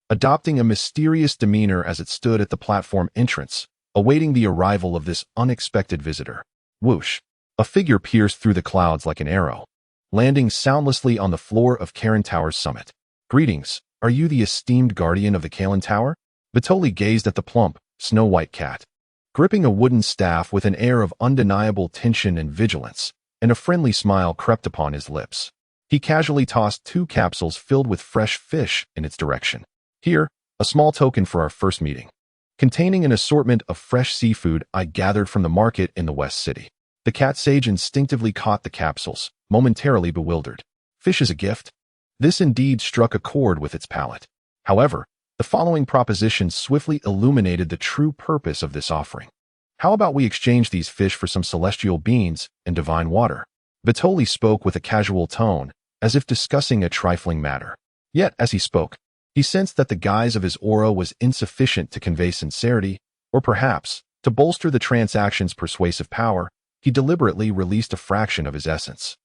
Adopting a mysterious demeanor as it stood at the platform entrance, awaiting the arrival of this unexpected visitor. Whoosh! A figure pierced through the clouds like an arrow, landing soundlessly on the floor of Karen Tower's summit. Greetings, are you the esteemed guardian of the Kalen Tower? Vitoli gazed at the plump, snow-white cat, gripping a wooden staff with an air of undeniable tension and vigilance, and a friendly smile crept upon his lips. He casually tossed 2 capsules filled with fresh fish in its direction. Here, a small token for our first meeting, containing an assortment of fresh seafood I gathered from the market in the West City. The cat sage instinctively caught the capsules, momentarily bewildered. Fish is a gift? This indeed struck a chord with its palate. However, the following proposition swiftly illuminated the true purpose of this offering. How about we exchange these fish for some celestial beans and divine water? Vitoli spoke with a casual tone, as if discussing a trifling matter. Yet, as he spoke, he sensed that the guise of his aura was insufficient to convey sincerity, or perhaps, to bolster the transaction's persuasive power, he deliberately released a fraction of his essence,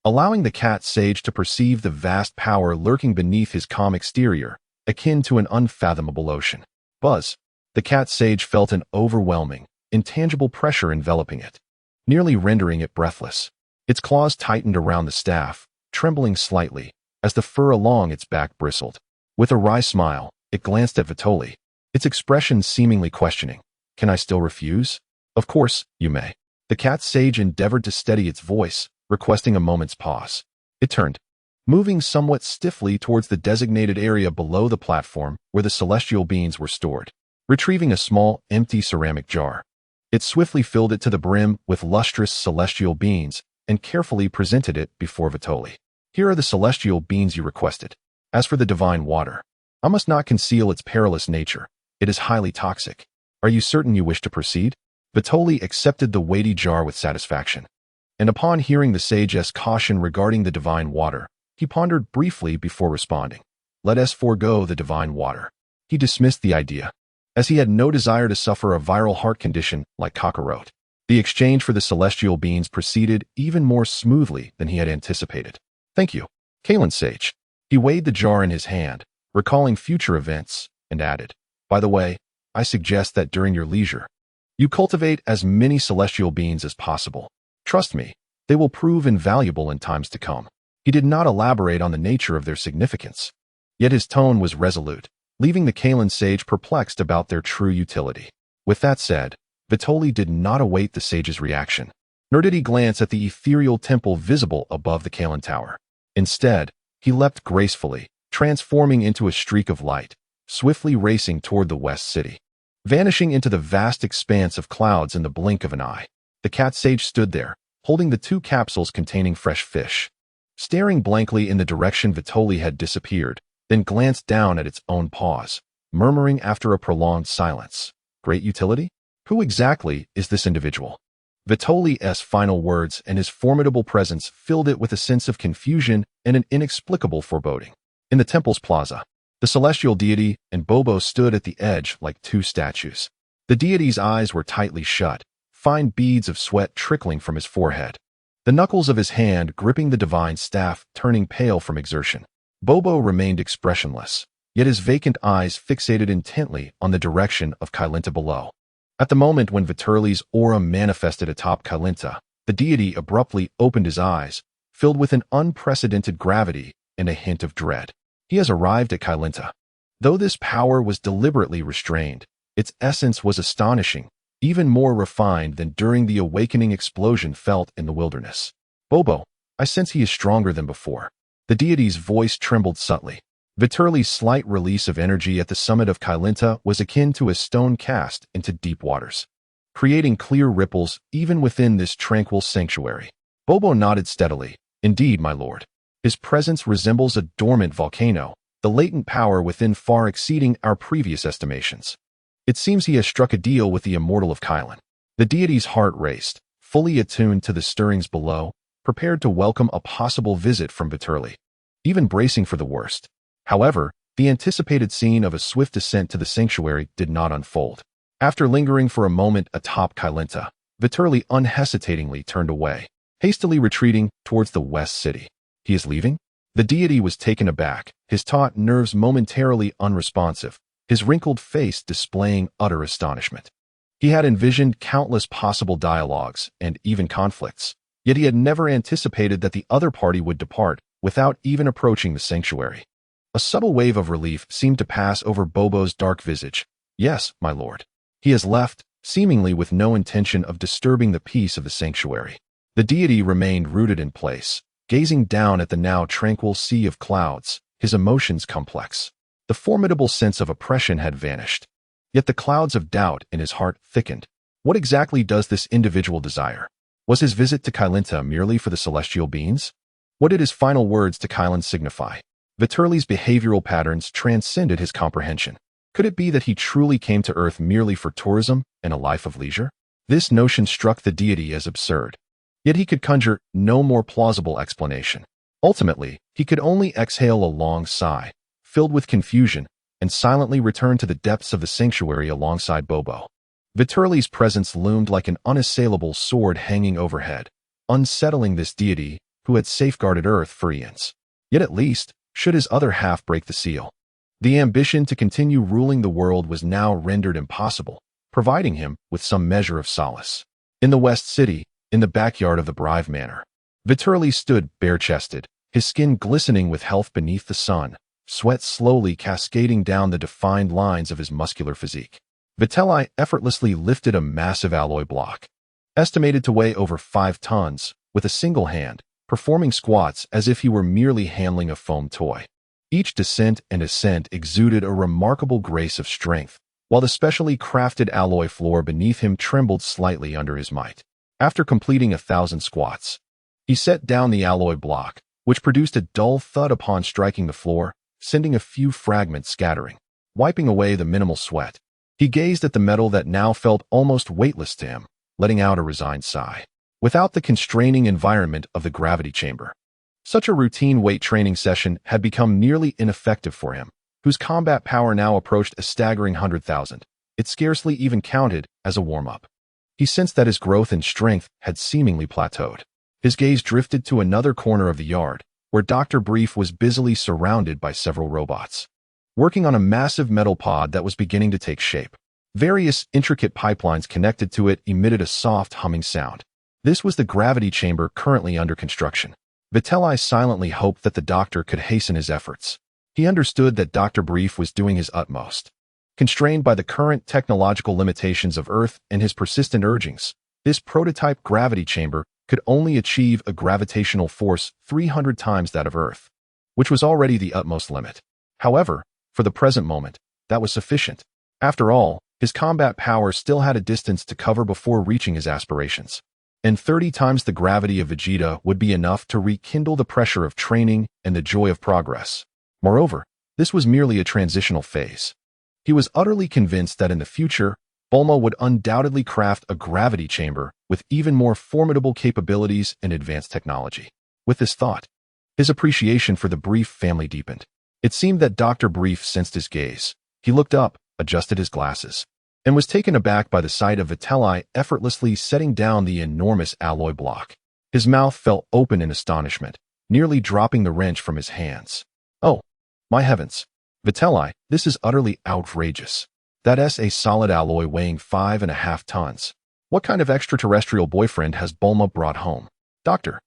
allowing the cat sage to perceive the vast power lurking beneath his calm exterior, akin to an unfathomable ocean. Buzz! The cat sage felt an overwhelming, intangible pressure enveloping it, nearly rendering it breathless. Its claws tightened around the staff, trembling slightly, as the fur along its back bristled. With a wry smile, it glanced at Vitoli, its expression seemingly questioning. Can I still refuse? Of course, you may. The cat sage endeavored to steady its voice, requesting a moment's pause. It turned, moving somewhat stiffly towards the designated area below the platform where the celestial beans were stored. Retrieving a small, empty ceramic jar, it swiftly filled it to the brim with lustrous celestial beans and carefully presented it before Vitoli. Here are the celestial beans you requested. As for the divine water, I must not conceal its perilous nature. It is highly toxic. Are you certain you wish to proceed? Vitoli accepted the weighty jar with satisfaction, and upon hearing the sage's caution regarding the divine water, he pondered briefly before responding. Let us forego the divine water. He dismissed the idea, as he had no desire to suffer a viral heart condition like Kakarot. The exchange for the celestial beans proceeded even more smoothly than he had anticipated. Thank you, Kalen Sage. He weighed the jar in his hand, recalling future events, and added, by the way, I suggest that during your leisure, you cultivate as many celestial beans as possible. Trust me, they will prove invaluable in times to come. He did not elaborate on the nature of their significance, yet his tone was resolute, leaving the Kalen sage perplexed about their true utility. With that said, Vitoli did not await the sage's reaction, nor did he glance at the ethereal temple visible above the Kalen Tower. Instead, he leapt gracefully, transforming into a streak of light, swiftly racing toward the West City, vanishing into the vast expanse of clouds in the blink of an eye. The cat sage stood there, holding the 2 capsules containing fresh fish, staring blankly in the direction Vitoli had disappeared, then glanced down at its own paws, murmuring after a prolonged silence, Great utility? Who exactly is this individual? Vitoli's final words and his formidable presence filled it with a sense of confusion and an inexplicable foreboding. In the temple's plaza, the celestial deity and Bobo stood at the edge like 2 statues. The deity's eyes were tightly shut, fine beads of sweat trickling from his forehead, the knuckles of his hand gripping the divine staff turning pale from exertion. Bobo remained expressionless, yet his vacant eyes fixated intently on the direction of Kailinta below. At the moment when Vituri's aura manifested atop Kailinta, the deity abruptly opened his eyes, filled with an unprecedented gravity and a hint of dread. He has arrived at Kailinta. Though this power was deliberately restrained, its essence was astonishing, even more refined than during the awakening explosion felt in the wilderness. Bobo, I sense he is stronger than before. The deity's voice trembled subtly. Vituri's slight release of energy at the summit of Kailinta was akin to a stone cast into deep waters, creating clear ripples even within this tranquil sanctuary. Bobo nodded steadily. Indeed, my lord. His presence resembles a dormant volcano, the latent power within far exceeding our previous estimations. It seems he has struck a deal with the immortal of Kailan. The deity's heart raced, fully attuned to the stirrings below, prepared to welcome a possible visit from Vitri, even bracing for the worst. However, the anticipated scene of a swift descent to the sanctuary did not unfold. After lingering for a moment atop Kylenta, Vitri unhesitatingly turned away, hastily retreating towards the West City. He is leaving? The deity was taken aback, his taut nerves momentarily unresponsive, his wrinkled face displaying utter astonishment. He had envisioned countless possible dialogues and even conflicts, yet he had never anticipated that the other party would depart without even approaching the sanctuary. A subtle wave of relief seemed to pass over Bobo's dark visage. Yes, my lord. He has left, seemingly with no intention of disturbing the peace of the sanctuary. The deity remained rooted in place, gazing down at the now tranquil sea of clouds, his emotions complex. The formidable sense of oppression had vanished. Yet the clouds of doubt in his heart thickened. What exactly does this individual desire? Was his visit to Kylenta merely for the celestial beings? What did his final words to Kylan signify? Vitri's behavioral patterns transcended his comprehension. Could it be that he truly came to Earth merely for tourism and a life of leisure? This notion struck the deity as absurd. Yet he could conjure no more plausible explanation. Ultimately, he could only exhale a long sigh, filled with confusion, and silently return to the depths of the sanctuary alongside Bobo. Vitri's presence loomed like an unassailable sword hanging overhead, unsettling this deity who had safeguarded Earth for eons. Yet at least, should his other half break the seal, the ambition to continue ruling the world was now rendered impossible, providing him with some measure of solace. In the West City, in the backyard of the Brive Manor, Vitri stood bare-chested, his skin glistening with health beneath the sun, sweat slowly cascading down the defined lines of his muscular physique. Vitri effortlessly lifted a massive alloy block, estimated to weigh over 5 tons, with a single hand, performing squats as if he were merely handling a foam toy. Each descent and ascent exuded a remarkable grace of strength, while the specially crafted alloy floor beneath him trembled slightly under his might. After completing 1,000 squats, he set down the alloy block, which produced a dull thud upon striking the floor, sending a few fragments scattering. Wiping away the minimal sweat, he gazed at the metal that now felt almost weightless to him, letting out a resigned sigh. Without the constraining environment of the gravity chamber, such a routine weight training session had become nearly ineffective for him, whose combat power now approached a staggering 100,000. It scarcely even counted as a warm-up. He sensed that his growth and strength had seemingly plateaued. His gaze drifted to another corner of the yard, where Dr. Brief was busily surrounded by several robots, working on a massive metal pod that was beginning to take shape. Various intricate pipelines connected to it emitted a soft humming sound. This was the gravity chamber currently under construction. Vitri silently hoped that the doctor could hasten his efforts. He understood that Dr. Brief was doing his utmost. Constrained by the current technological limitations of Earth and his persistent urgings, this prototype gravity chamber could only achieve a gravitational force 300 times that of Earth, which was already the utmost limit. However, for the present moment, that was sufficient. After all, his combat power still had a distance to cover before reaching his aspirations. And 30 times the gravity of Vegeta would be enough to rekindle the pressure of training and the joy of progress. Moreover, this was merely a transitional phase. He was utterly convinced that in the future, Bulma would undoubtedly craft a gravity chamber with even more formidable capabilities and advanced technology. With this thought, his appreciation for the Brief family deepened. It seemed that Dr. Brief sensed his gaze. He looked up, adjusted his glasses, and was taken aback by the sight of Vitri effortlessly setting down the enormous alloy block. His mouth fell open in astonishment, nearly dropping the wrench from his hands. Oh, my heavens! Vitri, this is utterly outrageous. That's a solid alloy weighing 5.5 tons. What kind of extraterrestrial boyfriend has Bulma brought home? Dr.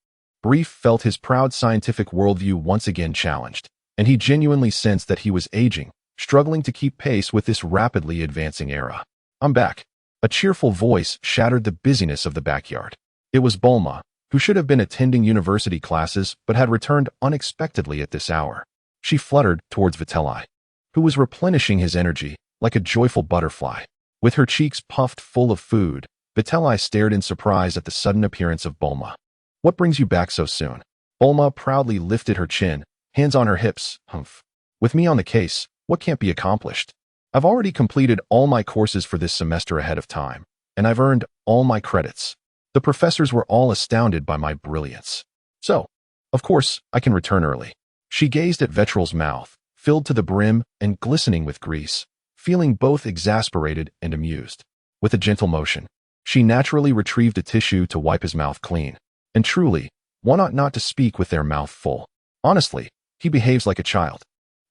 Brief felt his proud scientific worldview once again challenged, and he genuinely sensed that he was aging, struggling to keep pace with this rapidly advancing era. I'm back. A cheerful voice shattered the busyness of the backyard. It was Bulma, who should have been attending university classes but had returned unexpectedly at this hour. She fluttered towards Vitri, who was replenishing his energy like a joyful butterfly. With her cheeks puffed full of food, Vitri stared in surprise at the sudden appearance of Bulma. What brings you back so soon? Bulma proudly lifted her chin, hands on her hips. Hmph. With me on the case, what can't be accomplished? I've already completed all my courses for this semester ahead of time, and I've earned all my credits. The professors were all astounded by my brilliance. So, of course, I can return early. She gazed at Vetral's mouth, filled to the brim and glistening with grease, feeling both exasperated and amused. With a gentle motion, she naturally retrieved a tissue to wipe his mouth clean. And truly, one ought not to speak with their mouth full. Honestly, he behaves like a child.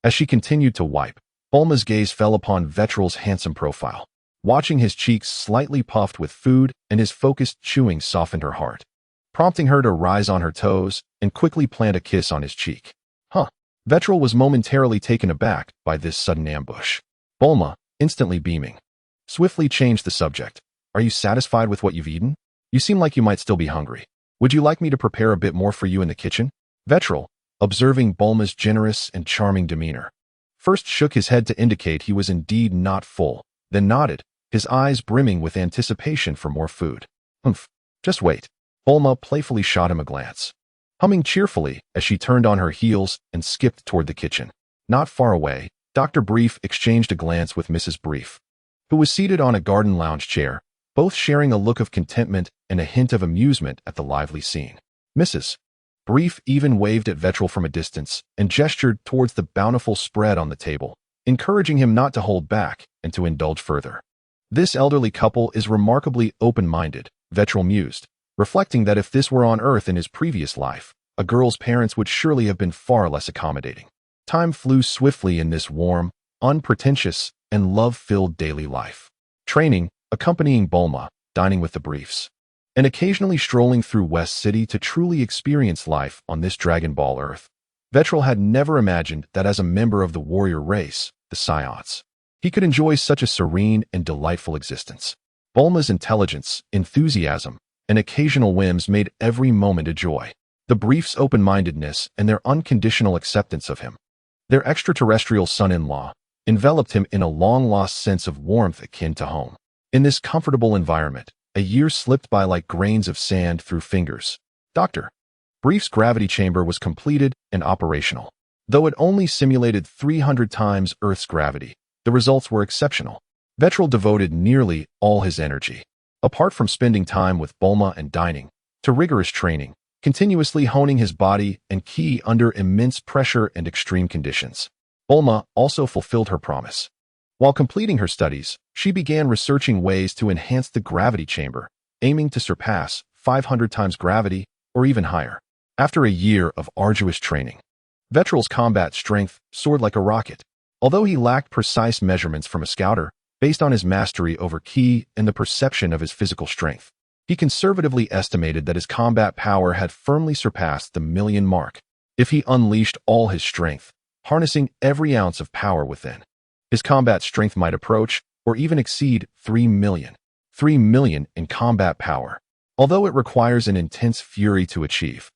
As she continued to wipe, Bulma's gaze fell upon Vetral's handsome profile. Watching his cheeks slightly puffed with food and his focused chewing softened her heart, prompting her to rise on her toes and quickly plant a kiss on his cheek. Vetral was momentarily taken aback by this sudden ambush. Bulma, instantly beaming, swiftly changed the subject. Are you satisfied with what you've eaten? You seem like you might still be hungry. Would you like me to prepare a bit more for you in the kitchen? Vetral, observing Bulma's generous and charming demeanor, first shook his head to indicate he was indeed not full, then nodded, his eyes brimming with anticipation for more food. Hmph, just wait. Bulma playfully shot him a glance, humming cheerfully as she turned on her heels and skipped toward the kitchen. Not far away, Dr. Brief exchanged a glance with Mrs. Brief, who was seated on a garden lounge chair, both sharing a look of contentment and a hint of amusement at the lively scene. Mrs. Brief even waved at Vetral from a distance and gestured towards the bountiful spread on the table, encouraging him not to hold back and to indulge further. This elderly couple is remarkably open-minded, Vetral mused, reflecting that if this were on Earth in his previous life, a girl's parents would surely have been far less accommodating. Time flew swiftly in this warm, unpretentious, and love-filled daily life. Training, accompanying Bulma, dining with the Briefs, and occasionally strolling through West City to truly experience life on this Dragon Ball Earth. Vetral had never imagined that as a member of the warrior race, the Saiyans, he could enjoy such a serene and delightful existence. Bulma's intelligence, enthusiasm, and occasional whims made every moment a joy. The Briefs' open-mindedness and their unconditional acceptance of him, their extraterrestrial son-in-law, enveloped him in a long-lost sense of warmth akin to home. In this comfortable environment, a year slipped by like grains of sand through fingers. Dr. Brief's gravity chamber was completed and operational. Though it only simulated 300 times Earth's gravity, the results were exceptional. Vetral devoted nearly all his energy, apart from spending time with Bulma and dining, to rigorous training, continuously honing his body and ki under immense pressure and extreme conditions. Bulma also fulfilled her promise. While completing her studies, she began researching ways to enhance the gravity chamber, aiming to surpass 500 times gravity or even higher. After a year of arduous training, Vetral's combat strength soared like a rocket. Although he lacked precise measurements from a scouter, based on his mastery over ki and the perception of his physical strength, he conservatively estimated that his combat power had firmly surpassed the million mark. If he unleashed all his strength, harnessing every ounce of power within, his combat strength might approach or even exceed 3 million. 3 million in combat power. Although it requires an intense fury to achieve,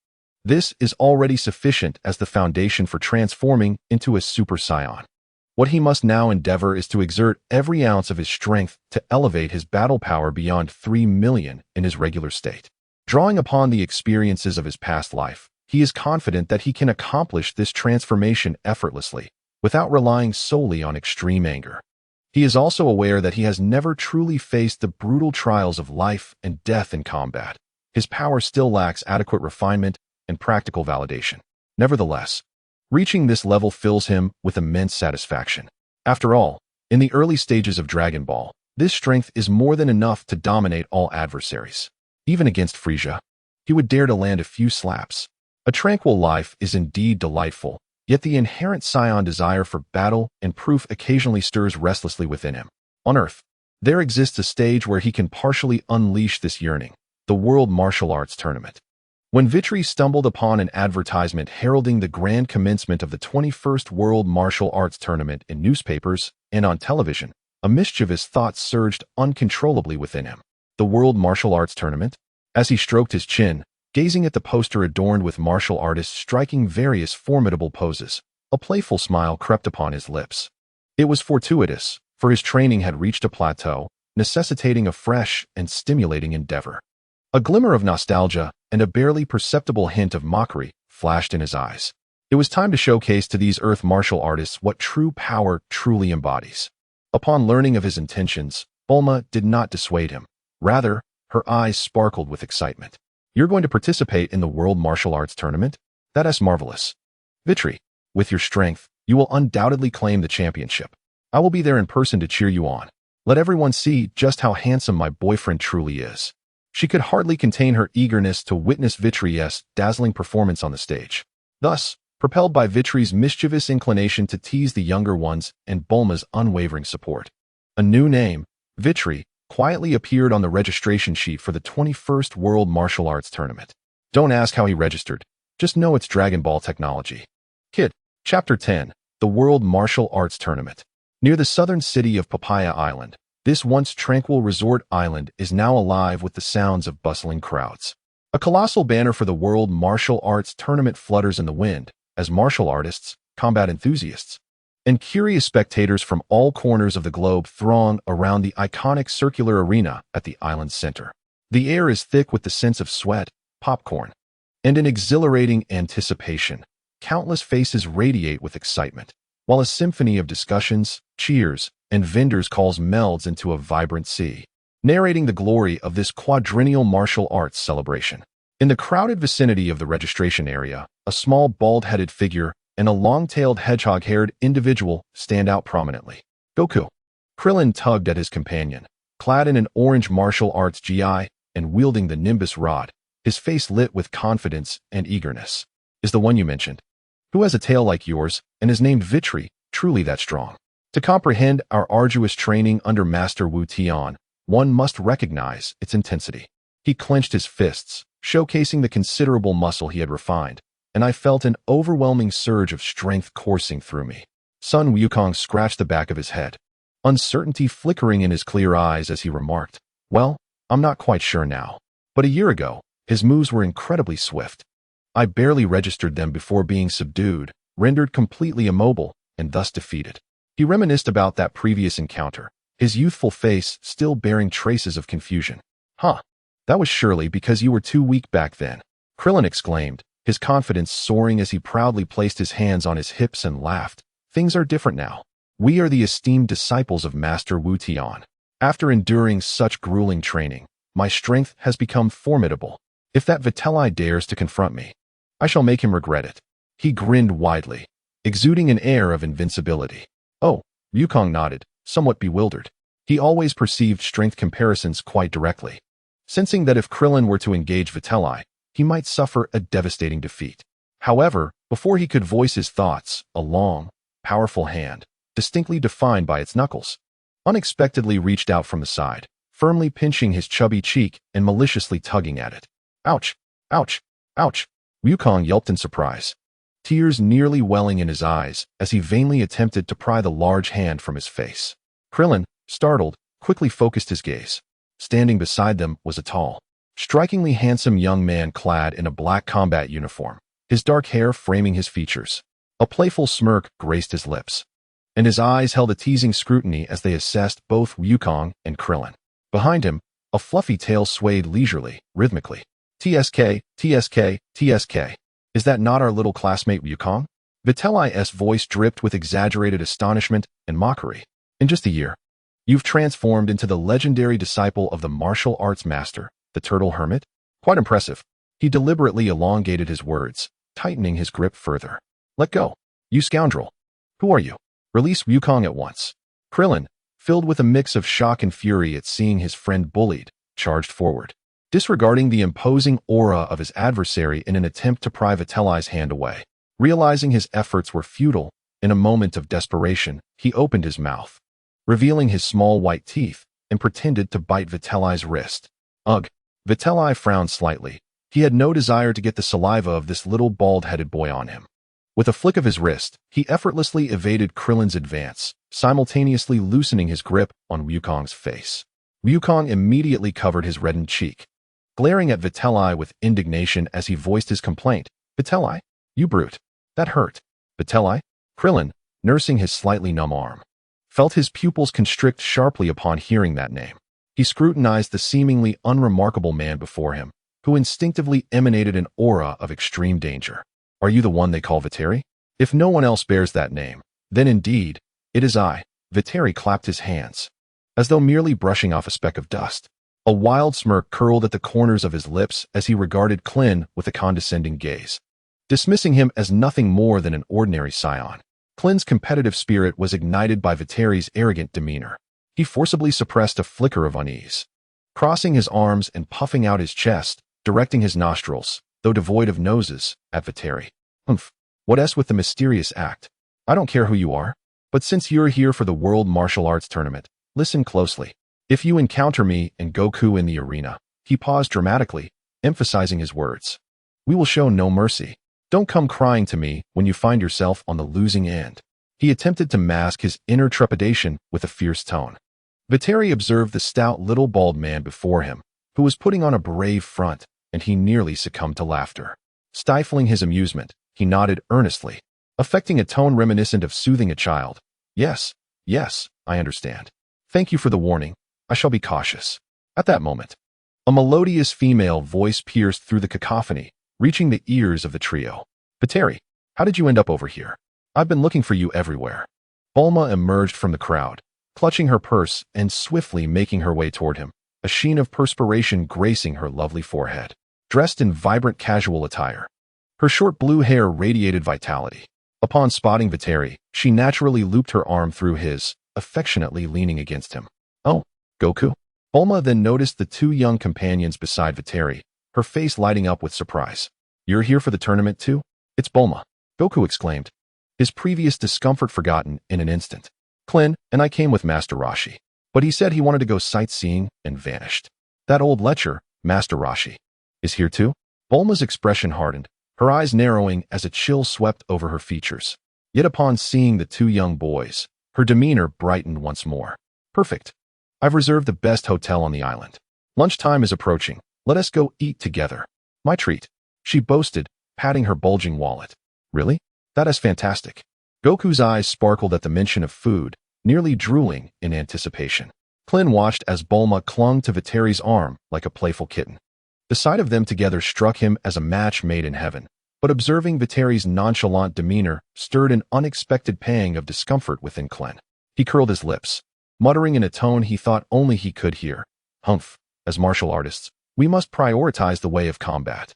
this is already sufficient as the foundation for transforming into a Super Saiyan. What he must now endeavor is to exert every ounce of his strength to elevate his battle power beyond 3 million in his regular state. Drawing upon the experiences of his past life, he is confident that he can accomplish this transformation effortlessly, without relying solely on extreme anger. He is also aware that he has never truly faced the brutal trials of life and death in combat. His power still lacks adequate refinement and practical validation. Nevertheless, reaching this level fills him with immense satisfaction. After all, in the early stages of Dragon Ball, this strength is more than enough to dominate all adversaries. Even against Frieza, he would dare to land a few slaps. A tranquil life is indeed delightful, yet the inherent Saiyan desire for battle and proof occasionally stirs restlessly within him. On Earth, there exists a stage where he can partially unleash this yearning, the World Martial Arts Tournament. When Vitri stumbled upon an advertisement heralding the grand commencement of the 21st World Martial Arts Tournament in newspapers and on television, a mischievous thought surged uncontrollably within him. The World Martial Arts Tournament? As he stroked his chin, gazing at the poster adorned with martial artists striking various formidable poses, a playful smile crept upon his lips. It was fortuitous, for his training had reached a plateau, necessitating a fresh and stimulating endeavor. A glimmer of nostalgia and a barely perceptible hint of mockery flashed in his eyes. It was time to showcase to these Earth martial artists what true power truly embodies. Upon learning of his intentions, Bulma did not dissuade him. Rather, her eyes sparkled with excitement. You're going to participate in the World Martial Arts Tournament? That's marvelous. Vitri, with your strength, you will undoubtedly claim the championship. I will be there in person to cheer you on. Let everyone see just how handsome my boyfriend truly is. She could hardly contain her eagerness to witness Vitri's dazzling performance on the stage. Thus, propelled by Vitri's mischievous inclination to tease the younger ones and Bulma's unwavering support, a new name, Vitri, quietly appeared on the registration sheet for the 21st World Martial Arts Tournament. Don't ask how he registered. Just know it's Dragon Ball technology. Kid, Chapter 10, the World Martial Arts Tournament. Near the southern city of Papaya Island, this once tranquil resort island is now alive with the sounds of bustling crowds. A colossal banner for the World Martial Arts Tournament flutters in the wind as martial artists, combat enthusiasts, and curious spectators from all corners of the globe throng around the iconic circular arena at the island's center. The air is thick with the sense of sweat, popcorn, and an exhilarating anticipation. Countless faces radiate with excitement, while a symphony of discussions, cheers, and vendors' calls melds into a vibrant sea, narrating the glory of this quadrennial martial arts celebration. In the crowded vicinity of the registration area, a small bald-headed figure and a long-tailed hedgehog-haired individual stand out prominently. Goku. Krillin tugged at his companion, clad in an orange martial arts gi and wielding the Nimbus rod, his face lit with confidence and eagerness. Is the one you mentioned? Who has a tail like yours and is named Vitri, truly that strong? To comprehend our arduous training under Master Wu Tian, one must recognize its intensity. He clenched his fists, showcasing the considerable muscle he had refined, and I felt an overwhelming surge of strength coursing through me. Sun Wukong scratched the back of his head, uncertainty flickering in his clear eyes as he remarked, "Well, I'm not quite sure now. But a year ago, his moves were incredibly swift. I barely registered them before being subdued, rendered completely immobile, and thus defeated." He reminisced about that previous encounter, his youthful face still bearing traces of confusion. "Huh. That was surely because you were too weak back then," Krillin exclaimed, his confidence soaring as he proudly placed his hands on his hips and laughed. "Things are different now. We are the esteemed disciples of Master Wu Tian. After enduring such grueling training, my strength has become formidable. If that Vitri dares to confront me, I shall make him regret it." He grinned widely, exuding an air of invincibility. "Oh," Wukong nodded, somewhat bewildered. He always perceived strength comparisons quite directly, sensing that if Krillin were to engage Vitri, he might suffer a devastating defeat. However, before he could voice his thoughts, a long, powerful hand, distinctly defined by its knuckles, unexpectedly reached out from the side, firmly pinching his chubby cheek and maliciously tugging at it. "Ouch! Ouch! Ouch!" Wukong yelped in surprise, tears nearly welling in his eyes as he vainly attempted to pry the large hand from his face. Krillin, startled, quickly focused his gaze. Standing beside them was a tall, strikingly handsome young man clad in a black combat uniform, his dark hair framing his features. A playful smirk graced his lips, and his eyes held a teasing scrutiny as they assessed both Wukong and Krillin. Behind him, a fluffy tail swayed leisurely, rhythmically. "TSK, TSK, TSK. Is that not our little classmate Wukong?" Vitri's voice dripped with exaggerated astonishment and mockery. "In just a year, you've transformed into the legendary disciple of the martial arts master, the Turtle Hermit? Quite impressive." He deliberately elongated his words, tightening his grip further. "Let go, you scoundrel. Who are you? Release Wukong at once." Krillin, filled with a mix of shock and fury at seeing his friend bullied, charged forward, disregarding the imposing aura of his adversary in an attempt to pry Vitri's hand away. Realizing his efforts were futile, in a moment of desperation, he opened his mouth, revealing his small white teeth, and pretended to bite Vitri's wrist. Ugh! Vitri frowned slightly. He had no desire to get the saliva of this little bald-headed boy on him. With a flick of his wrist, he effortlessly evaded Krillin's advance, simultaneously loosening his grip on Wukong's face. Wukong immediately covered his reddened cheek, glaring at Vitri with indignation as he voiced his complaint. "Vitri, you brute. That hurt." "Vitri?" Krillin, nursing his slightly numb arm, felt his pupils constrict sharply upon hearing that name. He scrutinized the seemingly unremarkable man before him, who instinctively emanated an aura of extreme danger. "Are you the one they call Vitri? If no one else bears that name, then indeed, it is I." Vitri clapped his hands, as though merely brushing off a speck of dust. A wild smirk curled at the corners of his lips as he regarded Klin with a condescending gaze, dismissing him as nothing more than an ordinary Saiyan. Klin's competitive spirit was ignited by Vitri's arrogant demeanor. He forcibly suppressed a flicker of unease, crossing his arms and puffing out his chest, directing his nostrils, though devoid of noses, at Vitri. Hmph. What's with the mysterious act? I don't care who you are, but since you're here for the World Martial Arts Tournament, listen closely. If you encounter me and Goku in the arena, he paused dramatically, emphasizing his words. We will show no mercy. Don't come crying to me when you find yourself on the losing end. He attempted to mask his inner trepidation with a fierce tone. Vitri observed the stout little bald man before him, who was putting on a brave front, and he nearly succumbed to laughter. Stifling his amusement, he nodded earnestly, affecting a tone reminiscent of soothing a child. Yes, I understand. Thank you for the warning. I shall be cautious. At that moment, a melodious female voice pierced through the cacophony, reaching the ears of the trio. Vitri, how did you end up over here? I've been looking for you everywhere. Bulma emerged from the crowd, clutching her purse and swiftly making her way toward him, a sheen of perspiration gracing her lovely forehead. Dressed in vibrant casual attire, her short blue hair radiated vitality. Upon spotting Vitri, she naturally looped her arm through his, affectionately leaning against him. Oh, Goku? Bulma then noticed the two young companions beside Vitri, her face lighting up with surprise. You're here for the tournament too? It's Bulma, Goku exclaimed, his previous discomfort forgotten in an instant. Klin and I came with Master Roshi, but he said he wanted to go sightseeing and vanished. That old lecher, Master Roshi, is here too? Bulma's expression hardened, her eyes narrowing as a chill swept over her features. Yet upon seeing the two young boys, her demeanor brightened once more. Perfect. I've reserved the best hotel on the island. Lunchtime is approaching. Let us go eat together. My treat, she boasted, patting her bulging wallet. Really? That is fantastic. Goku's eyes sparkled at the mention of food, nearly drooling in anticipation. Klin watched as Bulma clung to Vitri's arm like a playful kitten. The sight of them together struck him as a match made in heaven, but observing Vitri's nonchalant demeanor stirred an unexpected pang of discomfort within Klin. He curled his lips, muttering in a tone he thought only he could hear. Hmph. As martial artists, we must prioritize the way of combat.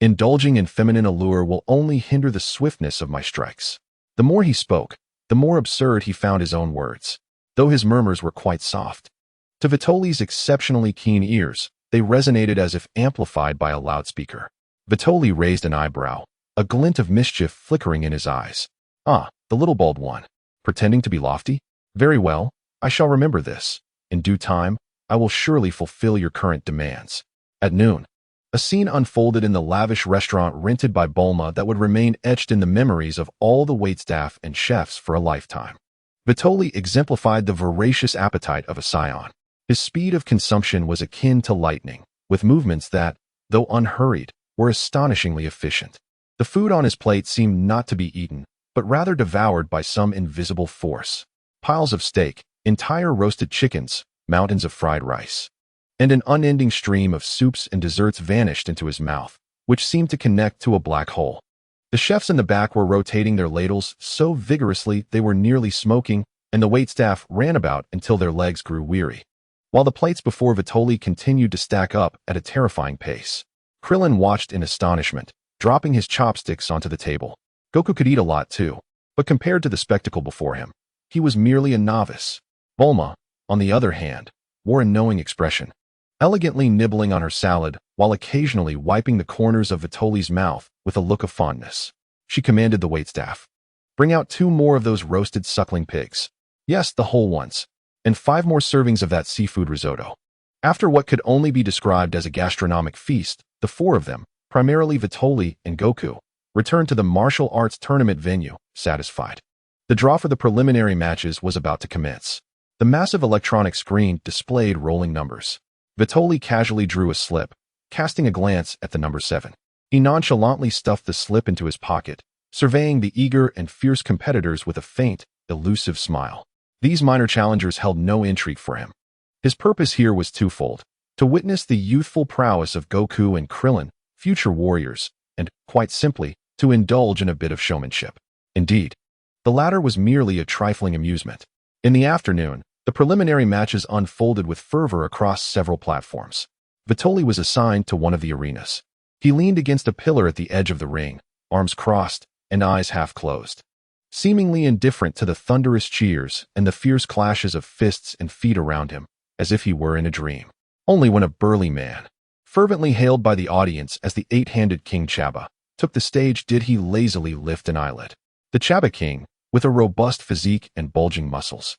Indulging in feminine allure will only hinder the swiftness of my strikes. The more he spoke, the more absurd he found his own words, though his murmurs were quite soft. To Vitoli's exceptionally keen ears, they resonated as if amplified by a loudspeaker. Vitoli raised an eyebrow, a glint of mischief flickering in his eyes. Ah, the little bald one. Pretending to be lofty? Very well, I shall remember this. In due time, I will surely fulfill your current demands. At noon, a scene unfolded in the lavish restaurant rented by Bulma that would remain etched in the memories of all the waitstaff and chefs for a lifetime. Vitoli exemplified the voracious appetite of a Saiyan. His speed of consumption was akin to lightning, with movements that, though unhurried, were astonishingly efficient. The food on his plate seemed not to be eaten, but rather devoured by some invisible force. Piles of steak, entire roasted chickens, mountains of fried rice, and an unending stream of soups and desserts vanished into his mouth, which seemed to connect to a black hole. The chefs in the back were rotating their ladles so vigorously they were nearly smoking, and the waitstaff ran about until their legs grew weary, while the plates before Vitoli continued to stack up at a terrifying pace. Krillin watched in astonishment, dropping his chopsticks onto the table. Goku could eat a lot too, but compared to the spectacle before him, he was merely a novice. Bulma, on the other hand, wore a knowing expression, elegantly nibbling on her salad while occasionally wiping the corners of Vitoli's mouth with a look of fondness. She commanded the waitstaff, "Bring out 2 more of those roasted suckling pigs. Yes, the whole ones. And 5 more servings of that seafood risotto." After what could only be described as a gastronomic feast, the 4 of them, primarily Vitoli and Goku, returned to the martial arts tournament venue, satisfied. The draw for the preliminary matches was about to commence. The massive electronic screen displayed rolling numbers. Vitoli casually drew a slip, casting a glance at the number 7. He nonchalantly stuffed the slip into his pocket, surveying the eager and fierce competitors with a faint, elusive smile. These minor challengers held no intrigue for him. His purpose here was twofold: to witness the youthful prowess of Goku and Krillin, future warriors, and, quite simply, to indulge in a bit of showmanship. Indeed, the latter was merely a trifling amusement. In the afternoon, The preliminary matches unfolded with fervor across several platforms. Vitoli was assigned to one of the arenas. He leaned against a pillar at the edge of the ring, arms crossed and eyes half closed, seemingly indifferent to the thunderous cheers and the fierce clashes of fists and feet around him, as if he were in a dream. Only when a burly man, fervently hailed by the audience as the eight-handed King Chaba, took the stage did he lazily lift an eyelid. The Chaba King, with a robust physique and bulging muscles,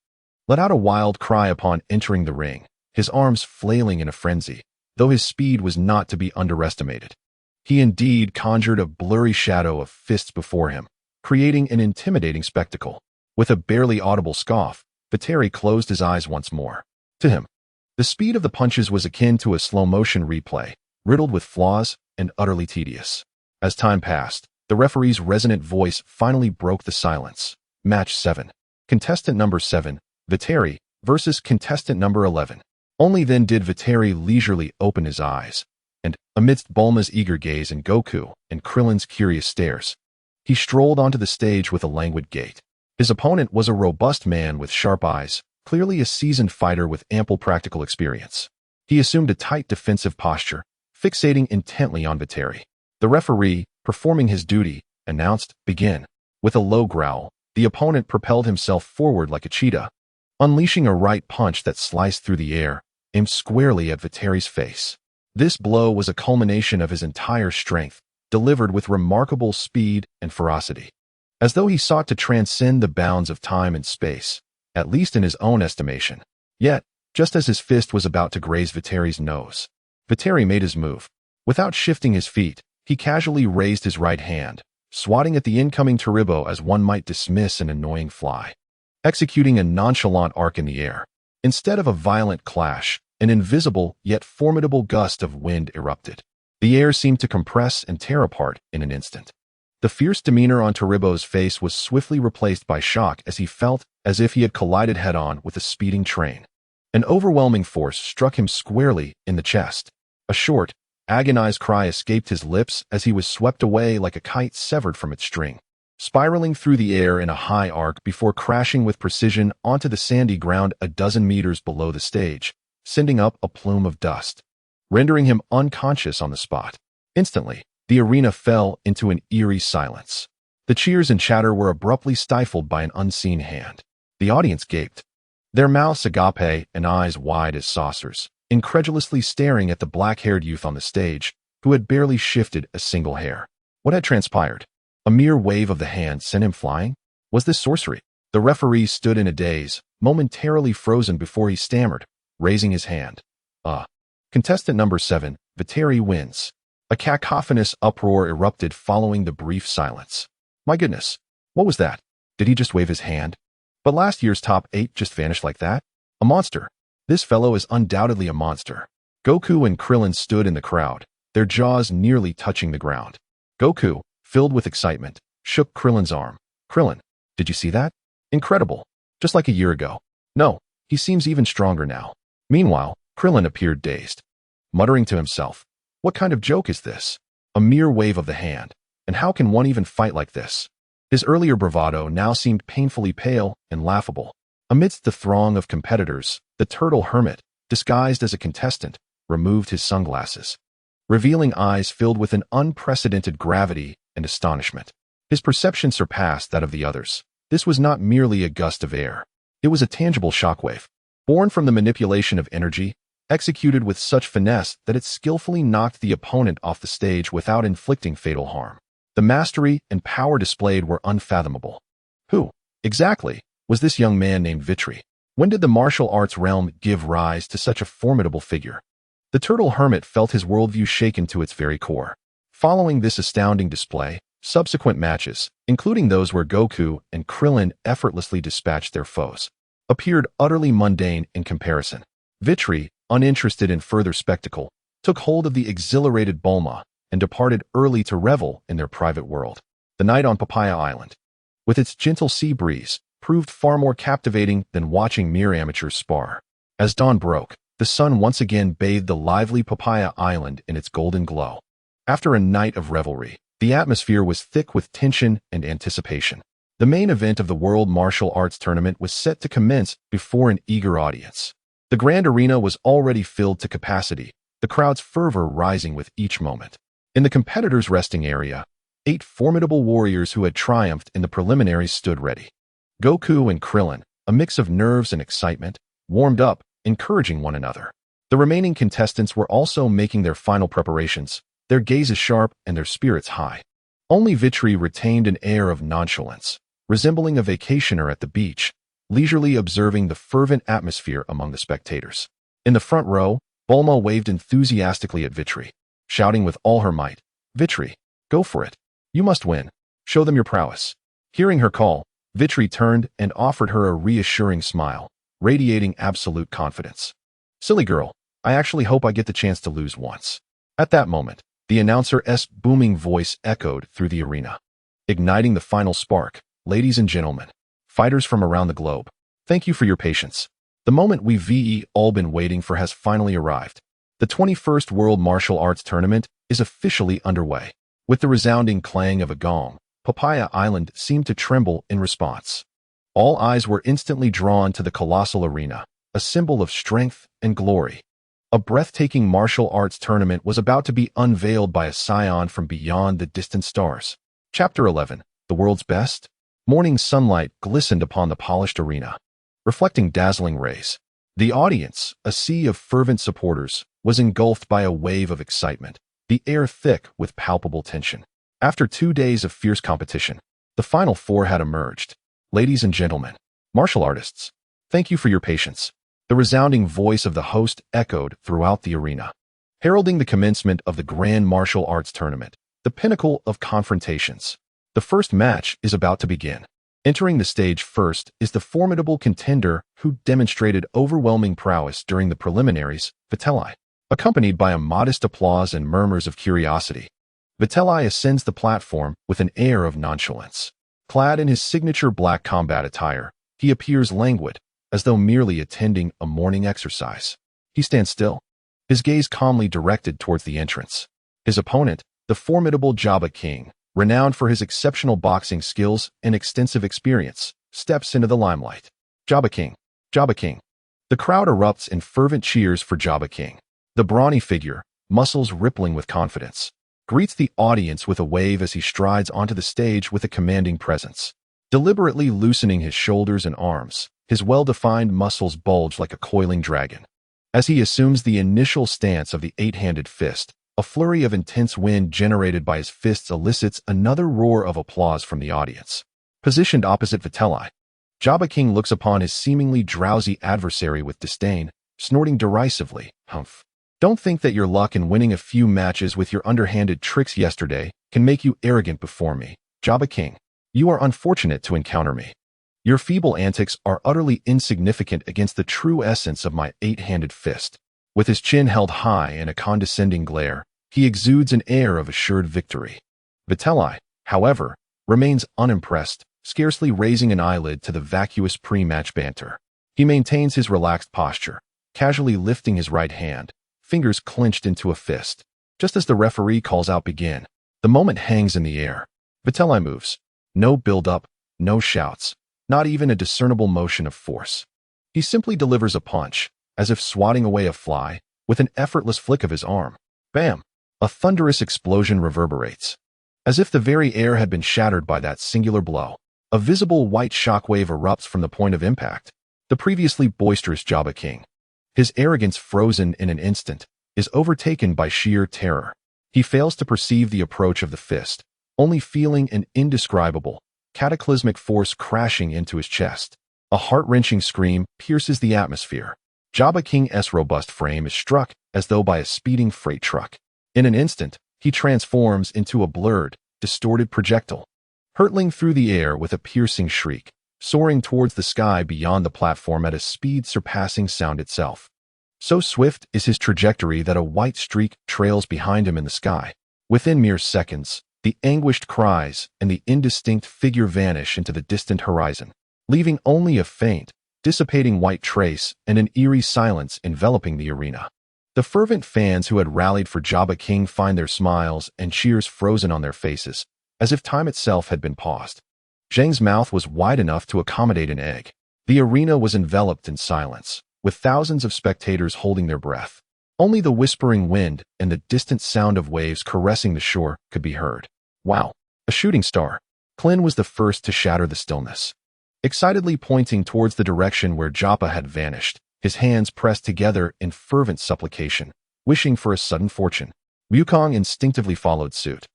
let out a wild cry upon entering the ring, his arms flailing in a frenzy, though his speed was not to be underestimated. He indeed conjured a blurry shadow of fists before him, creating an intimidating spectacle. With a barely audible scoff, Vitri closed his eyes once more. To him, the speed of the punches was akin to a slow-motion replay, riddled with flaws and utterly tedious. As time passed, the referee's resonant voice finally broke the silence. Match 7. Contestant number 7, Vitri, versus contestant number 11. Only then did Vitri leisurely open his eyes, and, amidst Bulma's eager gaze and Goku and Krillin's curious stares, he strolled onto the stage with a languid gait. His opponent was a robust man with sharp eyes, clearly a seasoned fighter with ample practical experience. He assumed a tight defensive posture, fixating intently on Vitri. The referee, performing his duty, announced, "Begin." With a low growl, the opponent propelled himself forward like a cheetah, unleashing a right punch that sliced through the air, aimed squarely at Vitri's face. This blow was a culmination of his entire strength, delivered with remarkable speed and ferocity. As though he sought to transcend the bounds of time and space, at least in his own estimation. Yet, just as his fist was about to graze Vitri's nose, Vitri made his move. Without shifting his feet, he casually raised his right hand, swatting at the incoming Taribo as one might dismiss an annoying fly. Executing a nonchalant arc in the air, instead of a violent clash, an invisible yet formidable gust of wind erupted. The air seemed to compress and tear apart in an instant. The fierce demeanor on Taribo's face was swiftly replaced by shock as he felt as if he had collided head-on with a speeding train. An overwhelming force struck him squarely in the chest. A short, agonized cry escaped his lips as he was swept away like a kite severed from its string, spiraling through the air in a high arc before crashing with precision onto the sandy ground a dozen meters below the stage, sending up a plume of dust, rendering him unconscious on the spot. Instantly, the arena fell into an eerie silence. The cheers and chatter were abruptly stifled by an unseen hand. The audience gaped, their mouths agape and eyes wide as saucers, incredulously staring at the black-haired youth on the stage, who had barely shifted a single hair. What had transpired? A mere wave of the hand sent him flying? Was this sorcery? The referee stood in a daze, momentarily frozen before he stammered, raising his hand. Contestant number 7, Vitri wins. A cacophonous uproar erupted following the brief silence. My goodness, what was that? Did he just wave his hand? But last year's top 8 just vanished like that? A monster. This fellow is undoubtedly a monster. Goku and Krillin stood in the crowd, their jaws nearly touching the ground. Goku, filled with excitement, shook Krillin's arm. Krillin, did you see that? Incredible. Just like a year ago. No, he seems even stronger now. Meanwhile, Krillin appeared dazed, muttering to himself, what kind of joke is this? A mere wave of the hand, and how can one even fight like this? His earlier bravado now seemed painfully pale and laughable. Amidst the throng of competitors, the turtle hermit, disguised as a contestant, removed his sunglasses, revealing eyes filled with an unprecedented gravity and astonishment. His perception surpassed that of the others. This was not merely a gust of air. It was a tangible shockwave, born from the manipulation of energy, executed with such finesse that it skillfully knocked the opponent off the stage without inflicting fatal harm. The mastery and power displayed were unfathomable. Who, exactly, was this young man named Vitri? When did the martial arts realm give rise to such a formidable figure? The turtle hermit felt his worldview shaken to its very core. Following this astounding display, subsequent matches, including those where Goku and Krillin effortlessly dispatched their foes, appeared utterly mundane in comparison. Vitri, uninterested in further spectacle, took hold of the exhilarated Bulma and departed early to revel in their private world. The night on Papaya Island, with its gentle sea breeze, proved far more captivating than watching mere amateurs spar. As dawn broke, the sun once again bathed the lively Papaya Island in its golden glow. After a night of revelry, the atmosphere was thick with tension and anticipation. The main event of the World Martial Arts Tournament was set to commence before an eager audience. The grand arena was already filled to capacity, the crowd's fervor rising with each moment. In the competitors' resting area, 8 formidable warriors who had triumphed in the preliminaries stood ready. Goku and Krillin, a mix of nerves and excitement, warmed up, encouraging one another. The remaining contestants were also making their final preparations, their gazes sharp and their spirits high. Only Vitri retained an air of nonchalance, resembling a vacationer at the beach, leisurely observing the fervent atmosphere among the spectators. In the front row, Bulma waved enthusiastically at Vitri, shouting with all her might, "Vitri, go for it. You must win. Show them your prowess." Hearing her call, Vitri turned and offered her a reassuring smile, radiating absolute confidence. "Silly girl, I actually hope I get the chance to lose once." At that moment, the announcer's booming voice echoed through the arena, igniting the final spark. "Ladies and gentlemen, fighters from around the globe, thank you for your patience. The moment we've all been waiting for has finally arrived. The 21st World Martial Arts Tournament is officially underway." With the resounding clang of a gong, Papaya Island seemed to tremble in response. All eyes were instantly drawn to the colossal arena, a symbol of strength and glory. A breathtaking martial arts tournament was about to be unveiled by a Saiyan from beyond the distant stars. Chapter 11, The World's Best? Morning sunlight glistened upon the polished arena, reflecting dazzling rays. The audience, a sea of fervent supporters, was engulfed by a wave of excitement, the air thick with palpable tension. After 2 days of fierce competition, the final 4 had emerged. "Ladies and gentlemen, martial artists, thank you for your patience." The resounding voice of the host echoed throughout the arena, heralding the commencement of the Grand Martial Arts Tournament, the pinnacle of confrontations. The first match is about to begin. Entering the stage first is the formidable contender who demonstrated overwhelming prowess during the preliminaries, Witley. Accompanied by a modest applause and murmurs of curiosity, Witley ascends the platform with an air of nonchalance. Clad in his signature black combat attire, he appears languid, as though merely attending a morning exercise. He stands still, his gaze calmly directed towards the entrance. His opponent, the formidable Jabba King, renowned for his exceptional boxing skills and extensive experience, steps into the limelight. "Jabba King! Jabba King!" The crowd erupts in fervent cheers for Jabba King. The brawny figure, muscles rippling with confidence, greets the audience with a wave as he strides onto the stage with a commanding presence. Deliberately loosening his shoulders and arms, his well-defined muscles bulge like a coiling dragon. As he assumes the initial stance of the 8-handed fist, a flurry of intense wind generated by his fists elicits another roar of applause from the audience. Positioned opposite Witley, Jabba King looks upon his seemingly drowsy adversary with disdain, snorting derisively, "Hmph. Don't think that your luck in winning a few matches with your underhanded tricks yesterday can make you arrogant before me, Jabba King. You are unfortunate to encounter me. Your feeble antics are utterly insignificant against the true essence of my 8-handed fist." With his chin held high and a condescending glare, he exudes an air of assured victory. Witley, however, remains unimpressed, scarcely raising an eyelid to the vacuous pre-match banter. He maintains his relaxed posture, casually lifting his right hand, fingers clenched into a fist. Just as the referee calls out "begin," the moment hangs in the air. Witley moves. No build-up, no shouts, not even a discernible motion of force. He simply delivers a punch, as if swatting away a fly, with an effortless flick of his arm. Bam! A thunderous explosion reverberates, as if the very air had been shattered by that singular blow. A visible white shockwave erupts from the point of impact. The previously boisterous Jabba King, his arrogance frozen in an instant, is overtaken by sheer terror. He fails to perceive the approach of the fist, only feeling an indescribable, cataclysmic force crashing into his chest. A heart-wrenching scream pierces the atmosphere. Jabba King's robust frame is struck as though by a speeding freight truck. In an instant, he transforms into a blurred, distorted projectile, hurtling through the air with a piercing shriek, soaring towards the sky beyond the platform at a speed surpassing sound itself. So swift is his trajectory that a white streak trails behind him in the sky. Within mere seconds, the anguished cries and the indistinct figure vanish into the distant horizon, leaving only a faint, dissipating white trace and an eerie silence enveloping the arena. The fervent fans who had rallied for Jabba King find their smiles and cheers frozen on their faces, as if time itself had been paused. Zhang's mouth was wide enough to accommodate an egg. The arena was enveloped in silence, with thousands of spectators holding their breath. Only the whispering wind and the distant sound of waves caressing the shore could be heard. Wow, a shooting star. Clint was the first to shatter the stillness. Excitedly pointing towards the direction where Joppa had vanished, his hands pressed together in fervent supplication, wishing for a sudden fortune. Wukong instinctively followed suit,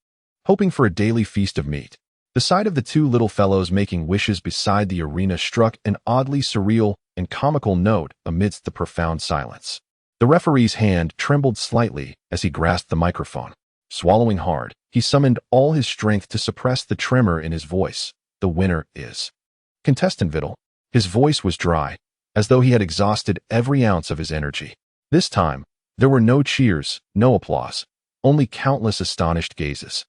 hoping for a daily feast of meat. The sight of the two little fellows making wishes beside the arena struck an oddly surreal and comical note amidst the profound silence. The referee's hand trembled slightly as he grasped the microphone. Swallowing hard, he summoned all his strength to suppress the tremor in his voice. The winner is Contestant Vitri. His voice was dry, as though he had exhausted every ounce of his energy. This time, there were no cheers, no applause, only countless astonished gazes,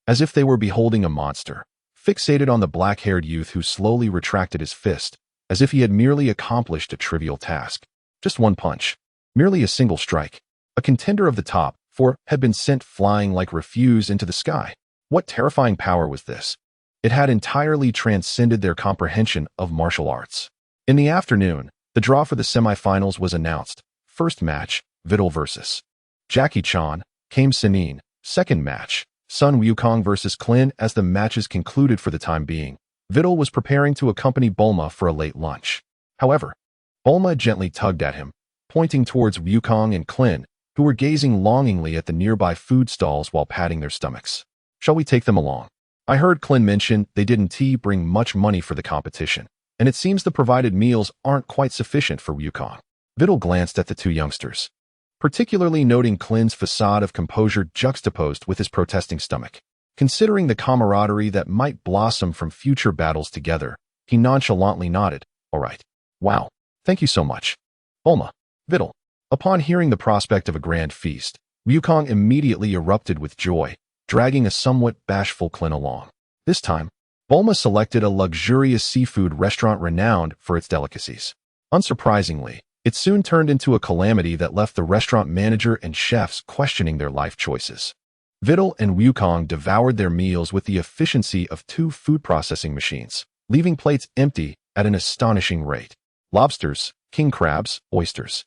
as if they were beholding a monster, fixated on the black-haired youth who slowly retracted his fist, as if he had merely accomplished a trivial task. Just one punch, merely a single strike. A contender of the top four had been sent flying like refuse into the sky. What terrifying power was this? It had entirely transcended their comprehension of martial arts. In the afternoon, the draw for the semifinals was announced. First match, Vitri vs. Jackie Chan, came Senin. Second match, Sun Wukong vs. Clint. As the matches concluded for the time being, Vitri was preparing to accompany Bulma for a late lunch. However, Bulma gently tugged at him, pointing towards Wukong and Clint, who were gazing longingly at the nearby food stalls while patting their stomachs. Shall we take them along? I heard Clint mention they didn't bring much money for the competition, and it seems the provided meals aren't quite sufficient for Wukong. Vitri glanced at the two youngsters, particularly noting Clint's facade of composure juxtaposed with his protesting stomach. Considering the camaraderie that might blossom from future battles together, he nonchalantly nodded. All right. Wow. Thank you so much. Bulma. Vitri. Upon hearing the prospect of a grand feast, Wukong immediately erupted with joy, dragging a somewhat bashful Clint along. This time, Bulma selected a luxurious seafood restaurant renowned for its delicacies. Unsurprisingly, it soon turned into a calamity that left the restaurant manager and chefs questioning their life choices. Vitri and Wukong devoured their meals with the efficiency of two food processing machines, leaving plates empty at an astonishing rate. Lobsters, king crabs, oysters,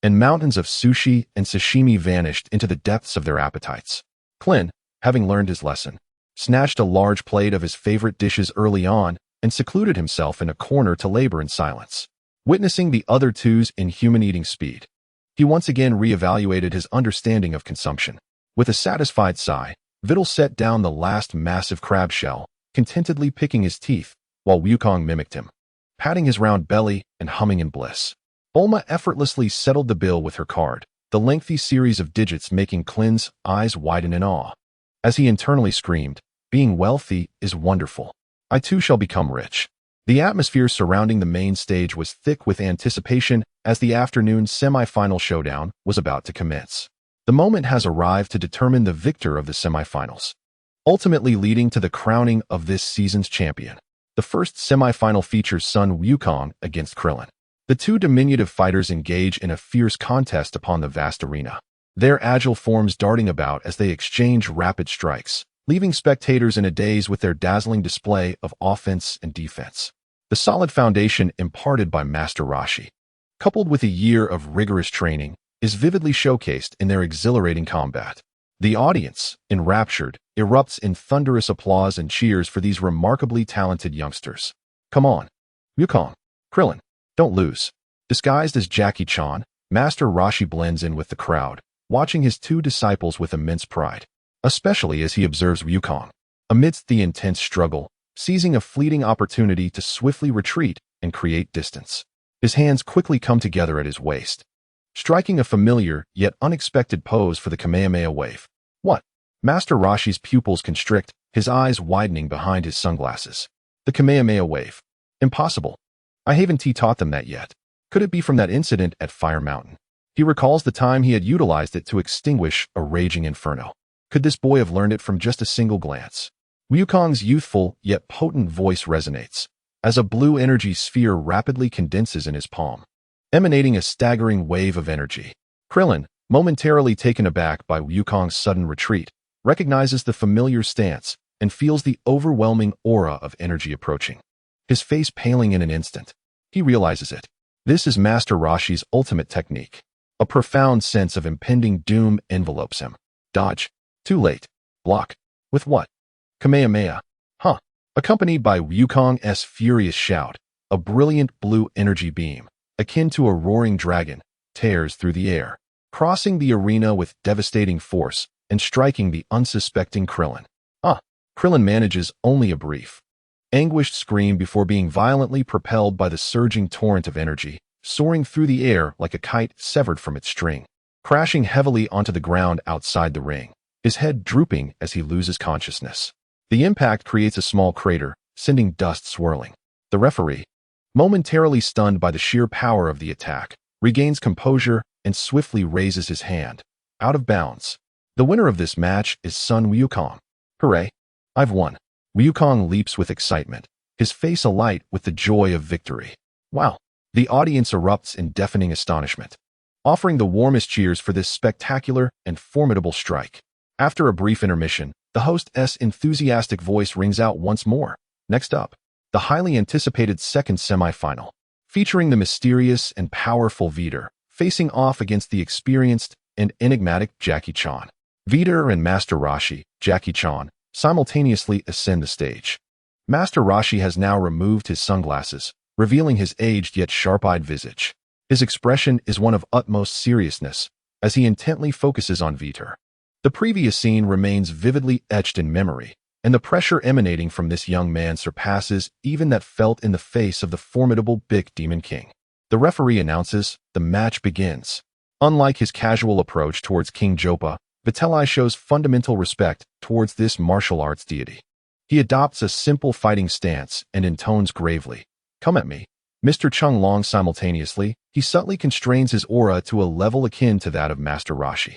and mountains of sushi and sashimi vanished into the depths of their appetites. Clint, having learned his lesson, snatched a large plate of his favorite dishes early on and secluded himself in a corner to labor in silence. Witnessing the other two's inhuman eating speed, he once again reevaluated his understanding of consumption. With a satisfied sigh, Vitri set down the last massive crab shell, contentedly picking his teeth, while Wukong mimicked him, patting his round belly and humming in bliss. Bulma effortlessly settled the bill with her card, the lengthy series of digits making Clint's eyes widen in awe. As he internally screamed, being wealthy is wonderful. I too shall become rich. The atmosphere surrounding the main stage was thick with anticipation as the afternoon semi-final showdown was about to commence. The moment has arrived to determine the victor of the semi-finals, ultimately leading to the crowning of this season's champion. The first semi-final features Sun Wukong against Krillin. The two diminutive fighters engage in a fierce contest upon the vast arena, their agile forms darting about as they exchange rapid strikes, leaving spectators in a daze with their dazzling display of offense and defense. The solid foundation imparted by Master Roshi, coupled with a year of rigorous training, is vividly showcased in their exhilarating combat. The audience, enraptured, erupts in thunderous applause and cheers for these remarkably talented youngsters. Come on, Wukong, Krillin, don't lose. Disguised as Jackie Chan, Master Roshi blends in with the crowd, watching his two disciples with immense pride, especially as he observes Wukong, amidst the intense struggle, seizing a fleeting opportunity to swiftly retreat and create distance. His hands quickly come together at his waist, striking a familiar yet unexpected pose for the Kamehameha wave. What? Master Roshi's pupils constrict, his eyes widening behind his sunglasses. The Kamehameha wave. Impossible. I haven't taught them that yet. Could it be from that incident at Fire Mountain? He recalls the time he had utilized it to extinguish a raging inferno. Could this boy have learned it from just a single glance? Wukong's youthful yet potent voice resonates, as a blue energy sphere rapidly condenses in his palm, emanating a staggering wave of energy. Krillin, momentarily taken aback by Wukong's sudden retreat, recognizes the familiar stance, and feels the overwhelming aura of energy approaching. His face paling in an instant. He realizes it. This is Master Roshi's ultimate technique. A profound sense of impending doom envelopes him. Dodge. Too late. Block. With what? Kamehameha. Huh. Accompanied by Wukong's furious shout, a brilliant blue energy beam, akin to a roaring dragon, tears through the air, crossing the arena with devastating force and striking the unsuspecting Krillin. Krillin manages only a brief, anguished scream before being violently propelled by the surging torrent of energy, soaring through the air like a kite severed from its string, crashing heavily onto the ground outside the ring, his head drooping as he loses consciousness. The impact creates a small crater, sending dust swirling. The referee, momentarily stunned by the sheer power of the attack, regains composure and swiftly raises his hand. Out of bounds. The winner of this match is Sun Wukong. Hooray! I've won. Wukong leaps with excitement, his face alight with the joy of victory. Wow! The audience erupts in deafening astonishment, offering the warmest cheers for this spectacular and formidable strike. After a brief intermission, the host's enthusiastic voice rings out once more. Next up, the highly anticipated second semifinal, featuring the mysterious and powerful Vitri, facing off against the experienced and enigmatic Jackie Chan. Vitri and Master Roshi, Jackie Chan, simultaneously ascend the stage. Master Roshi has now removed his sunglasses, revealing his aged yet sharp-eyed visage. His expression is one of utmost seriousness, as he intently focuses on Vitri. The previous scene remains vividly etched in memory, and the pressure emanating from this young man surpasses even that felt in the face of the formidable Big Demon King. The referee announces, the match begins. Unlike his casual approach towards King Joppa, Vitri shows fundamental respect towards this martial arts deity. He adopts a simple fighting stance and intones gravely, "Come at me, Mr. Chung Long." Simultaneously, he subtly constrains his aura to a level akin to that of Master Roshi.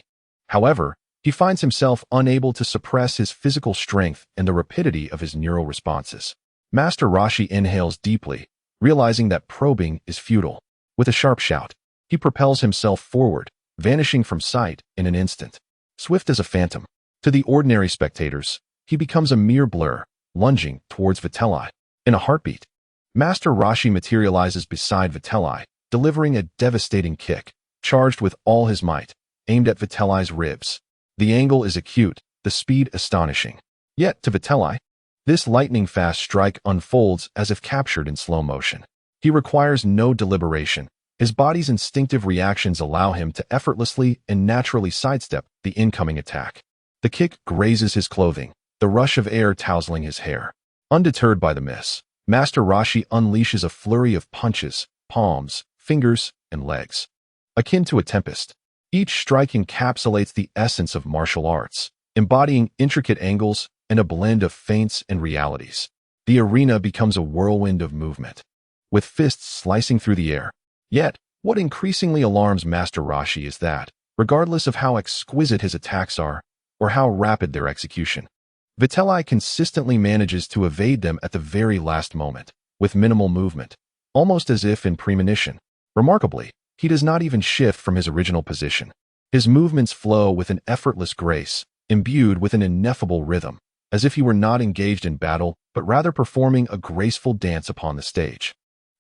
However, he finds himself unable to suppress his physical strength and the rapidity of his neural responses. Master Roshi inhales deeply, realizing that probing is futile. With a sharp shout, he propels himself forward, vanishing from sight in an instant. Swift as a phantom, to the ordinary spectators, he becomes a mere blur, lunging towards Vitri. In a heartbeat, Master Roshi materializes beside Vitri, delivering a devastating kick, charged with all his might, aimed at Vitri's ribs. The angle is acute, the speed astonishing. Yet, to Vitri, this lightning-fast strike unfolds as if captured in slow motion. He requires no deliberation. His body's instinctive reactions allow him to effortlessly and naturally sidestep the incoming attack. The kick grazes his clothing, the rush of air tousling his hair. Undeterred by the miss, Master Roshi unleashes a flurry of punches, palms, fingers, and legs. Akin to a tempest, each strike encapsulates the essence of martial arts, embodying intricate angles and a blend of feints and realities. The arena becomes a whirlwind of movement, with fists slicing through the air. Yet, what increasingly alarms Master Roshi is that, regardless of how exquisite his attacks are, or how rapid their execution, Vitri consistently manages to evade them at the very last moment, with minimal movement, almost as if in premonition. Remarkably, he does not even shift from his original position. His movements flow with an effortless grace, imbued with an ineffable rhythm, as if he were not engaged in battle, but rather performing a graceful dance upon the stage.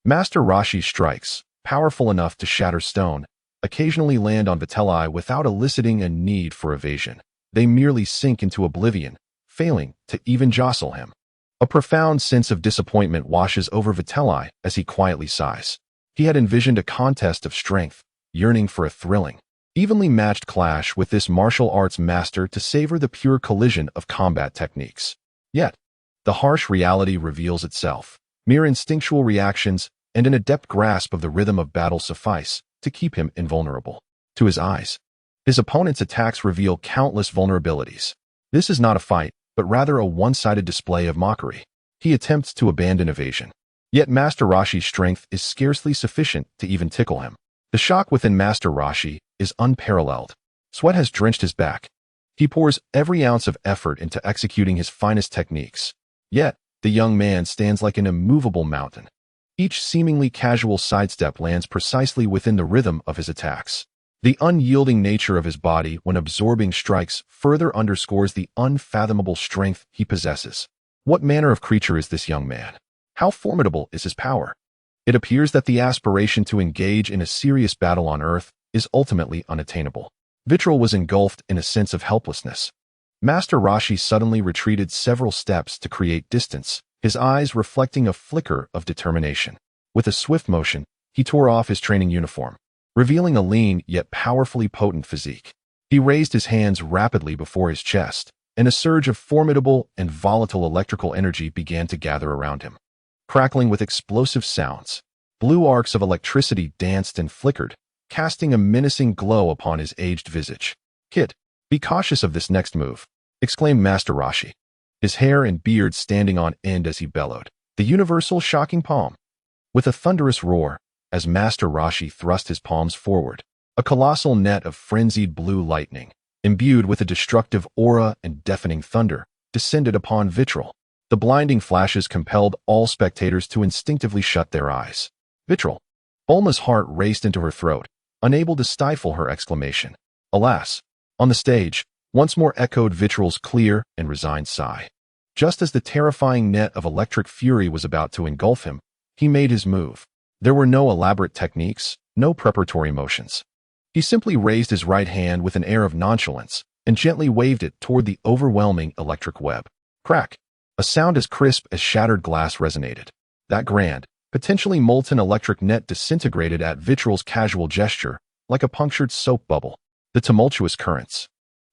Master Roshi's strikes, powerful enough to shatter stone, occasionally land on Vitri without eliciting a need for evasion. They merely sink into oblivion, failing to even jostle him. A profound sense of disappointment washes over Vitri as he quietly sighs. He had envisioned a contest of strength, yearning for a thrilling, evenly matched clash with this martial arts master to savor the pure collision of combat techniques. Yet, the harsh reality reveals itself. Mere instinctual reactions and an adept grasp of the rhythm of battle suffice to keep him invulnerable. To his eyes, his opponent's attacks reveal countless vulnerabilities. This is not a fight, but rather a one-sided display of mockery. He attempts to abandon evasion. Yet Master Roshi's strength is scarcely sufficient to even tickle him. The shock within Master Roshi is unparalleled. Sweat has drenched his back. He pours every ounce of effort into executing his finest techniques. Yet, the young man stands like an immovable mountain. Each seemingly casual sidestep lands precisely within the rhythm of his attacks. The unyielding nature of his body when absorbing strikes further underscores the unfathomable strength he possesses. What manner of creature is this young man? How formidable is his power? It appears that the aspiration to engage in a serious battle on Earth is ultimately unattainable. Vitri was engulfed in a sense of helplessness. Master Roshi suddenly retreated several steps to create distance, his eyes reflecting a flicker of determination. With a swift motion, he tore off his training uniform, revealing a lean yet powerfully potent physique. He raised his hands rapidly before his chest, and a surge of formidable and volatile electrical energy began to gather around him. Crackling with explosive sounds, blue arcs of electricity danced and flickered, casting a menacing glow upon his aged visage. "Kid, be cautious of this next move," exclaimed Master Roshi, his hair and beard standing on end as he bellowed. The universal shocking palm. With a thunderous roar, as Master Roshi thrust his palms forward, a colossal net of frenzied blue lightning, imbued with a destructive aura and deafening thunder, descended upon Vitri. The blinding flashes compelled all spectators to instinctively shut their eyes. Vitri. Bulma's heart raced into her throat, unable to stifle her exclamation. Alas! On the stage, once more echoed Vitri's clear and resigned sigh. Just as the terrifying net of electric fury was about to engulf him, he made his move. There were no elaborate techniques, no preparatory motions. He simply raised his right hand with an air of nonchalance and gently waved it toward the overwhelming electric web. Crack! A sound as crisp as shattered glass resonated. That grand, potentially molten electric net disintegrated at Vitri's casual gesture, like a punctured soap bubble. The tumultuous currents,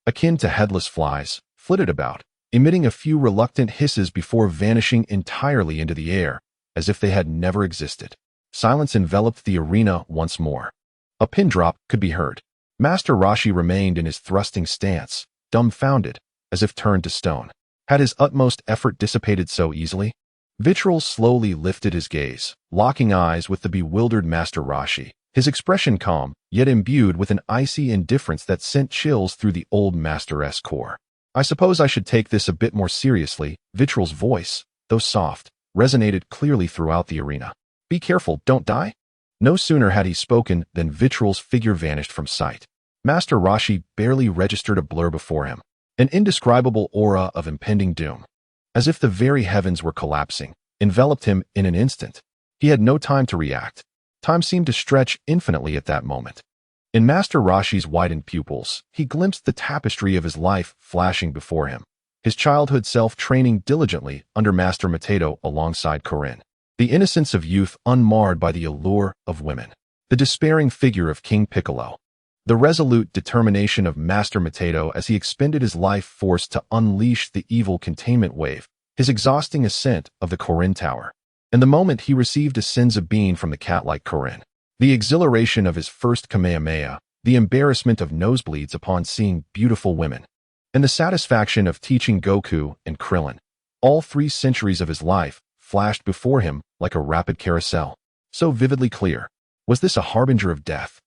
akin to headless flies, flitted about, emitting a few reluctant hisses before vanishing entirely into the air, as if they had never existed. Silence enveloped the arena once more. A pin drop could be heard. Master Roshi remained in his thrusting stance, dumbfounded, as if turned to stone. Had his utmost effort dissipated so easily? Vitri slowly lifted his gaze, locking eyes with the bewildered Master Roshi, his expression calm, yet imbued with an icy indifference that sent chills through the old master's core. "I suppose I should take this a bit more seriously." Vitri's voice, though soft, resonated clearly throughout the arena. "Be careful, don't die." No sooner had he spoken than Vitri's figure vanished from sight. Master Roshi barely registered a blur before him, an indescribable aura of impending doom. As if the very heavens were collapsing, enveloped him in an instant. He had no time to react. Time seemed to stretch infinitely at that moment. In Master Roshi's widened pupils, he glimpsed the tapestry of his life flashing before him, his childhood self training diligently under Master Mateto alongside Corinne, the innocence of youth unmarred by the allure of women, the despairing figure of King Piccolo, the resolute determination of Master Mateto as he expended his life force to unleash the evil containment wave, his exhausting ascent of the Corinne Tower, and the moment he received a senzu bean from the cat-like Corinne, the exhilaration of his first Kamehameha, the embarrassment of nosebleeds upon seeing beautiful women, and the satisfaction of teaching Goku and Krillin. All 3 centuries of his life flashed before him like a rapid carousel, so vividly clear. Was this a harbinger of death?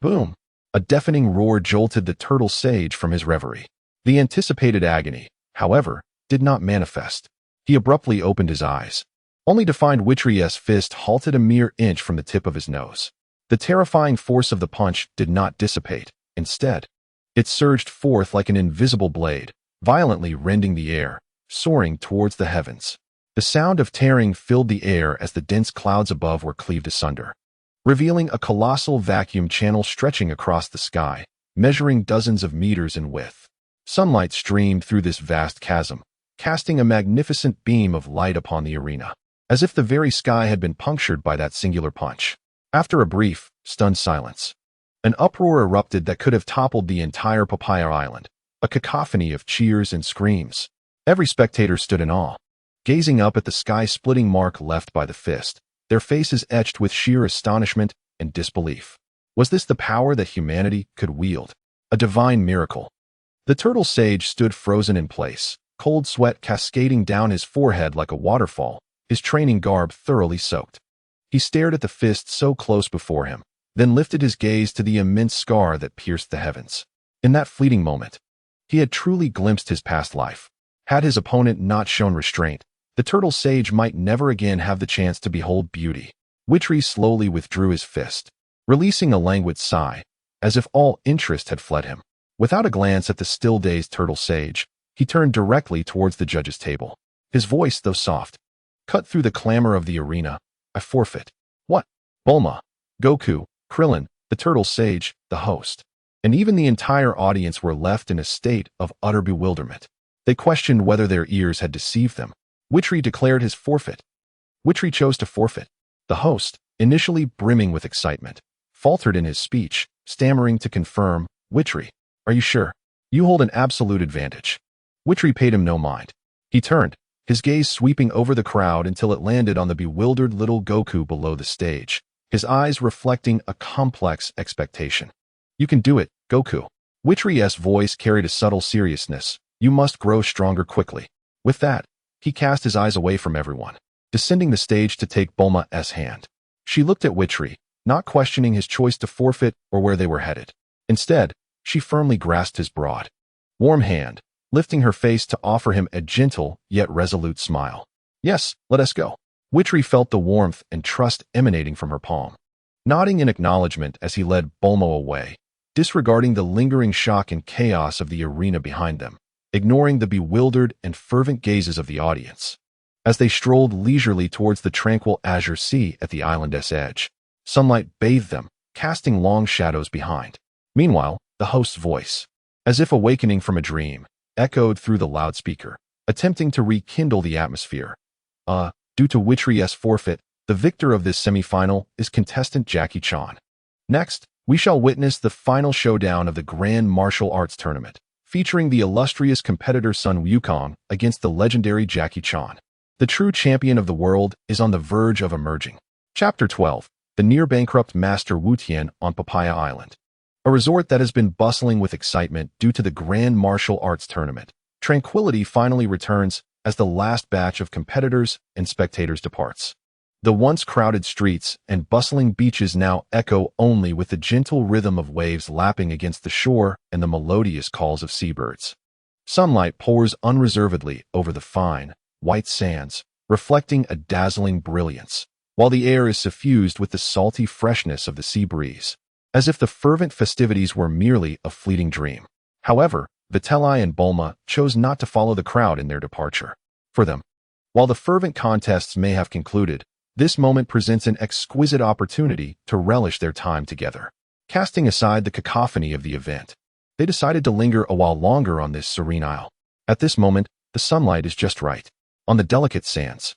Boom! A deafening roar jolted the turtle sage from his reverie. The anticipated agony, however, did not manifest. He abruptly opened his eyes, only to find Witri's fist halted a mere inch from the tip of his nose. The terrifying force of the punch did not dissipate. Instead, it surged forth like an invisible blade, violently rending the air, soaring towards the heavens. The sound of tearing filled the air as the dense clouds above were cleaved asunder, revealing a colossal vacuum channel stretching across the sky, measuring dozens of meters in width. Sunlight streamed through this vast chasm, casting a magnificent beam of light upon the arena, as if the very sky had been punctured by that singular punch. After a brief, stunned silence, an uproar erupted that could have toppled the entire Papaya Island, a cacophony of cheers and screams. Every spectator stood in awe, gazing up at the sky-splitting mark left by the fist, their faces etched with sheer astonishment and disbelief. Was this the power that humanity could wield? A divine miracle. The turtle sage stood frozen in place, cold sweat cascading down his forehead like a waterfall, his training garb thoroughly soaked. He stared at the fist so close before him, then lifted his gaze to the immense scar that pierced the heavens. In that fleeting moment, he had truly glimpsed his past life. Had his opponent not shown restraint, the turtle sage might never again have the chance to behold beauty. Vitri slowly withdrew his fist, releasing a languid sigh, as if all interest had fled him. Without a glance at the still-dazed turtle sage, he turned directly towards the judge's table. His voice, though soft, cut through the clamor of the arena. I forfeit. What? Bulma, Goku, Krillin, the turtle sage, the host, and even the entire audience were left in a state of utter bewilderment. They questioned whether their ears had deceived them. Vitri declared his forfeit. Vitri chose to forfeit. The host, initially brimming with excitement, faltered in his speech, stammering to confirm. Vitri, are you sure? You hold an absolute advantage. Vitri paid him no mind. He turned, his gaze sweeping over the crowd until it landed on the bewildered little Goku below the stage, his eyes reflecting a complex expectation. You can do it, Goku. Vitri's voice carried a subtle seriousness. You must grow stronger quickly. With that, he cast his eyes away from everyone, descending the stage to take Bulma's hand. She looked at Vitri, not questioning his choice to forfeit or where they were headed. Instead, she firmly grasped his broad, warm hand, lifting her face to offer him a gentle yet resolute smile. Yes, let us go. Vitri felt the warmth and trust emanating from her palm. Nodding in acknowledgement as he led Bulma away, disregarding the lingering shock and chaos of the arena behind them, ignoring the bewildered and fervent gazes of the audience. As they strolled leisurely towards the tranquil azure sea at the island's edge, sunlight bathed them, casting long shadows behind. Meanwhile, the host's voice, as if awakening from a dream, echoed through the loudspeaker, attempting to rekindle the atmosphere. Due to Vitri's forfeit, the victor of this semi-final is contestant Jackie Chan. Next, we shall witness the final showdown of the Grand Martial Arts Tournament, featuring the illustrious competitor Sun Wukong against the legendary Jackie Chan. The true champion of the world is on the verge of emerging. Chapter 12. The near-bankrupt Master Wu Tian on Papaya Island. A resort that has been bustling with excitement due to the Grand Martial Arts Tournament. Tranquility finally returns as the last batch of competitors and spectators departs. The once crowded streets and bustling beaches now echo only with the gentle rhythm of waves lapping against the shore and the melodious calls of seabirds. Sunlight pours unreservedly over the fine, white sands, reflecting a dazzling brilliance, while the air is suffused with the salty freshness of the sea breeze, as if the fervent festivities were merely a fleeting dream. However, Vitri and Bulma chose not to follow the crowd in their departure. For them, while the fervent contests may have concluded, this moment presents an exquisite opportunity to relish their time together. Casting aside the cacophony of the event, they decided to linger a while longer on this serene isle. At this moment, the sunlight is just right. On the delicate sands,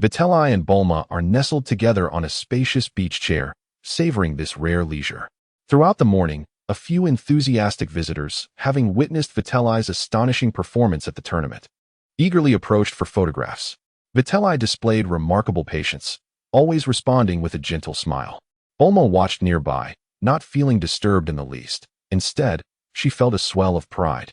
Vitri and Bulma are nestled together on a spacious beach chair, savoring this rare leisure. Throughout the morning, a few enthusiastic visitors, having witnessed Vitri's astonishing performance at the tournament, eagerly approached for photographs. Vitri displayed remarkable patience, always responding with a gentle smile. Bulma watched nearby, not feeling disturbed in the least. Instead, she felt a swell of pride,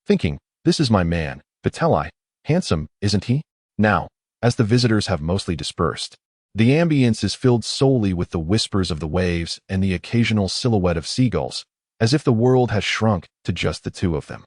thinking, this is my man, Vitri. Handsome, isn't he? Now, as the visitors have mostly dispersed, the ambience is filled solely with the whispers of the waves and the occasional silhouette of seagulls, as if the world has shrunk to just the two of them.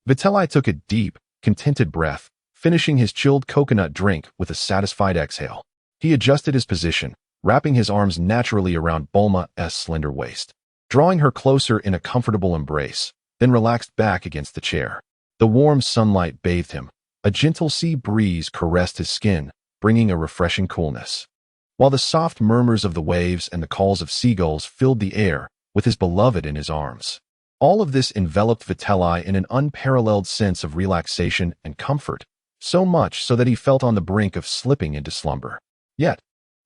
Vitri took a deep, contented breath, finishing his chilled coconut drink with a satisfied exhale. He adjusted his position, wrapping his arms naturally around Bulma's slender waist, drawing her closer in a comfortable embrace, then relaxed back against the chair. The warm sunlight bathed him. A gentle sea breeze caressed his skin, bringing a refreshing coolness, while the soft murmurs of the waves and the calls of seagulls filled the air with his beloved in his arms. All of this enveloped Vitri in an unparalleled sense of relaxation and comfort, so much so that he felt on the brink of slipping into slumber. Yet,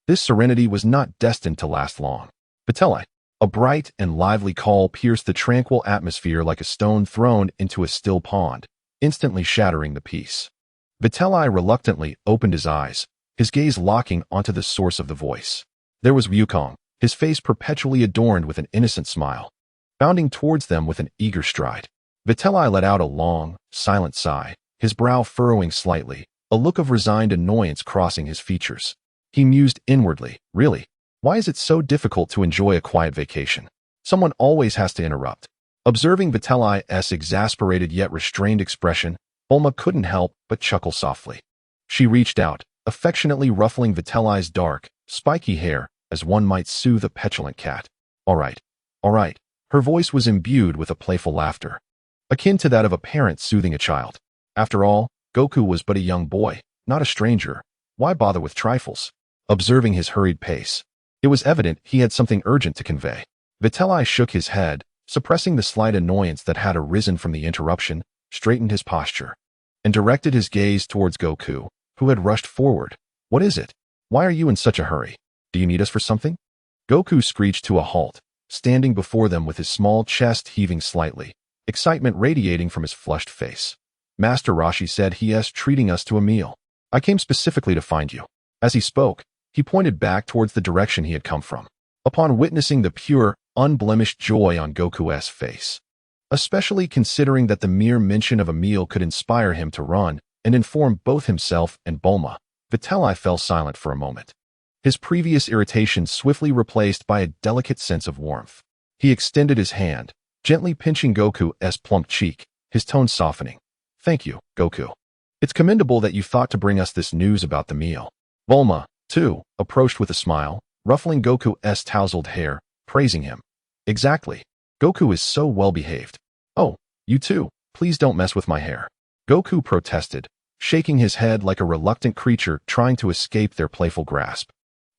this serenity was not destined to last long. Vitri, a bright and lively call pierced the tranquil atmosphere like a stone thrown into a still pond, instantly shattering the peace. Vitri reluctantly opened his eyes, his gaze locking onto the source of the voice. There was Wukong, his face perpetually adorned with an innocent smile, bounding towards them with an eager stride. Vitri let out a long, silent sigh, his brow furrowing slightly, a look of resigned annoyance crossing his features. He mused inwardly, really, why is it so difficult to enjoy a quiet vacation? Someone always has to interrupt. Observing Vitri's exasperated yet restrained expression, Bulma couldn't help but chuckle softly. She reached out, affectionately ruffling Vitri's dark, spiky hair, as one might soothe a petulant cat. All right, Her voice was imbued with a playful laughter, akin to that of a parent soothing a child. After all, Goku was but a young boy, not a stranger. Why bother with trifles? Observing his hurried pace, it was evident he had something urgent to convey. Vitri shook his head, suppressing the slight annoyance that had arisen from the interruption, straightened his posture, and directed his gaze towards Goku, who had rushed forward. What is it? Why are you in such a hurry? Do you need us for something? Goku screeched to a halt, standing before them with his small chest heaving slightly, excitement radiating from his flushed face. Master Roshi said he is treating us to a meal. I came specifically to find you. As he spoke, he pointed back towards the direction he had come from. Upon witnessing the pure, unblemished joy on Goku's face, especially considering that the mere mention of a meal could inspire him to run and inform both himself and Bulma, Vitri fell silent for a moment. His previous irritation swiftly replaced by a delicate sense of warmth. He extended his hand, gently pinching Goku's plump cheek, his tone softening. Thank you, Goku. It's commendable that you thought to bring us this news about the meal. Bulma, too, approached with a smile, ruffling Goku's tousled hair, praising him. Exactly. Goku is so well behaved. Oh, you too, please don't mess with my hair. Goku protested, shaking his head like a reluctant creature trying to escape their playful grasp.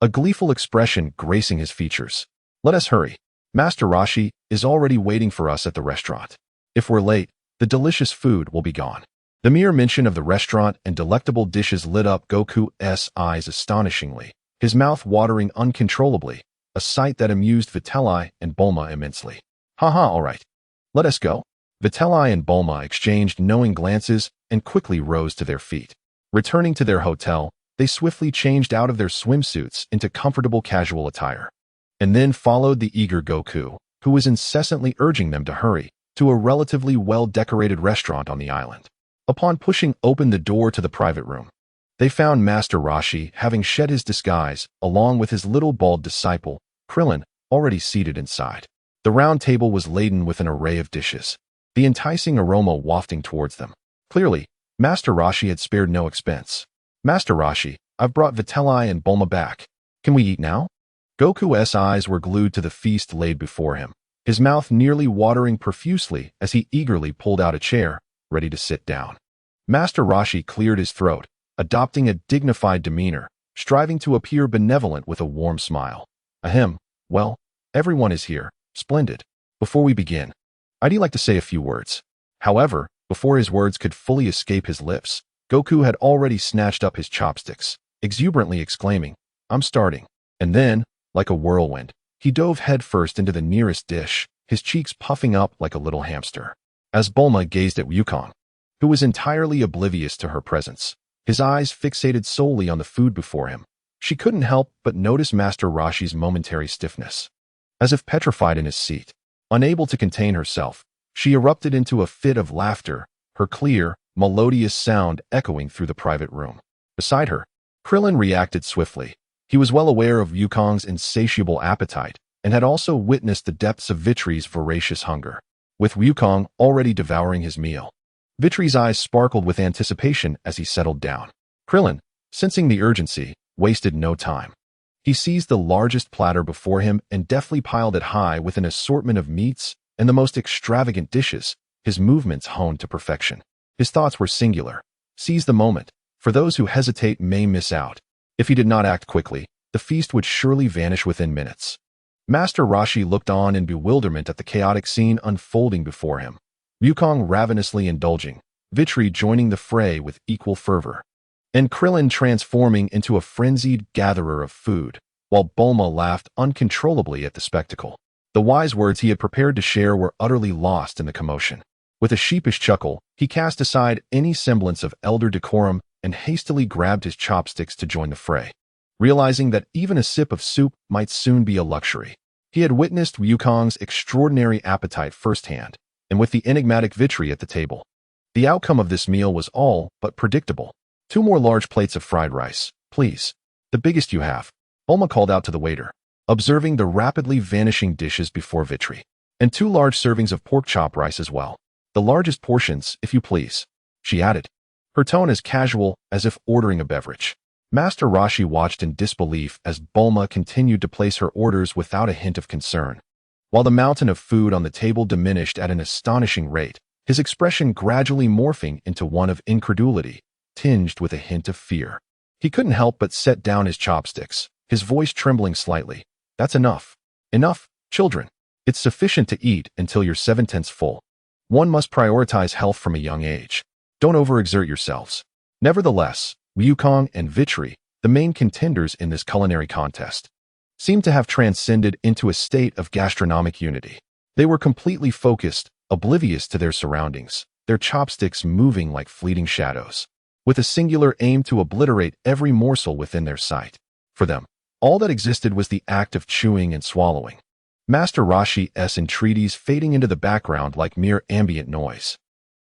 A gleeful expression gracing his features. Let us hurry. Master Roshi is already waiting for us at the restaurant. If we're late, the delicious food will be gone. The mere mention of the restaurant and delectable dishes lit up Goku's eyes astonishingly, his mouth watering uncontrollably, a sight that amused Vitri and Bulma immensely. Haha, all right. Let us go. Vitri and Bulma exchanged knowing glances and quickly rose to their feet. Returning to their hotel, they swiftly changed out of their swimsuits into comfortable casual attire, and then followed the eager Goku, who was incessantly urging them to hurry, to a relatively well-decorated restaurant on the island. Upon pushing open the door to the private room, they found Master Roshi having shed his disguise, along with his little bald disciple, Krillin, already seated inside. The round table was laden with an array of dishes, the enticing aroma wafting towards them. Clearly, Master Roshi had spared no expense. Master Roshi, I've brought Vitri and Bulma back. Can we eat now? Goku's eyes were glued to the feast laid before him, his mouth nearly watering profusely as he eagerly pulled out a chair, ready to sit down. Master Roshi cleared his throat, adopting a dignified demeanor, striving to appear benevolent with a warm smile. Ahem, well, everyone is here. Splendid. Before we begin, I'd like to say a few words. However, before his words could fully escape his lips, Goku had already snatched up his chopsticks, exuberantly exclaiming, I'm starting. And then, like a whirlwind, he dove headfirst into the nearest dish, his cheeks puffing up like a little hamster. As Bulma gazed at Wukong, who was entirely oblivious to her presence, his eyes fixated solely on the food before him, she couldn't help but notice Master Roshi's momentary stiffness. As if petrified in his seat, unable to contain herself, she erupted into a fit of laughter, her clear, melodious sound echoing through the private room. Beside her, Krillin reacted swiftly. He was well aware of Wukong's insatiable appetite and had also witnessed the depths of Vitri's voracious hunger. With Wukong already devouring his meal, Vitri's eyes sparkled with anticipation as he settled down. Krillin, sensing the urgency, wasted no time. He seized the largest platter before him and deftly piled it high with an assortment of meats and the most extravagant dishes, his movements honed to perfection. His thoughts were singular. Seize the moment, for those who hesitate may miss out. If he did not act quickly, the feast would surely vanish within minutes. Master Roshi looked on in bewilderment at the chaotic scene unfolding before him. Wukong ravenously indulging, Vitri joining the fray with equal fervor, and Krillin transforming into a frenzied gatherer of food, while Bulma laughed uncontrollably at the spectacle. The wise words he had prepared to share were utterly lost in the commotion. With a sheepish chuckle, he cast aside any semblance of elder decorum and hastily grabbed his chopsticks to join the fray, realizing that even a sip of soup might soon be a luxury. He had witnessed Wukong's extraordinary appetite firsthand, and with the enigmatic Vitri at the table, the outcome of this meal was all but predictable. 2 more large plates of fried rice, please. The biggest you have. Bulma called out to the waiter, observing the rapidly vanishing dishes before Vitri. And 2 large servings of pork chop rice as well. The largest portions, if you please, she added, her tone as casual as if ordering a beverage. Master Roshi watched in disbelief as Bulma continued to place her orders without a hint of concern. While the mountain of food on the table diminished at an astonishing rate, his expression gradually morphing into one of incredulity, tinged with a hint of fear. He couldn't help but set down his chopsticks, his voice trembling slightly. That's enough. Enough, children. It's sufficient to eat until you're 7/10 full. One must prioritize health from a young age. Don't overexert yourselves. Nevertheless, Wukong and Vitri, the main contenders in this culinary contest, seemed to have transcended into a state of gastronomic unity. They were completely focused, oblivious to their surroundings, their chopsticks moving like fleeting shadows, with a singular aim to obliterate every morsel within their sight. For them, all that existed was the act of chewing and swallowing. Master Roshi's entreaties fading into the background like mere ambient noise.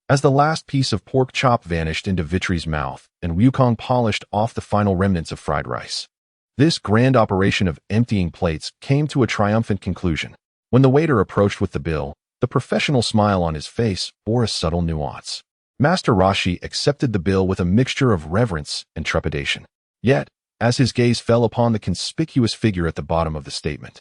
As the last piece of pork chop vanished into Vitri's mouth and Wukong polished off the final remnants of fried rice, this grand operation of emptying plates came to a triumphant conclusion. When the waiter approached with the bill, the professional smile on his face bore a subtle nuance. Master Roshi accepted the bill with a mixture of reverence and trepidation. Yet, as his gaze fell upon the conspicuous figure at the bottom of the statement,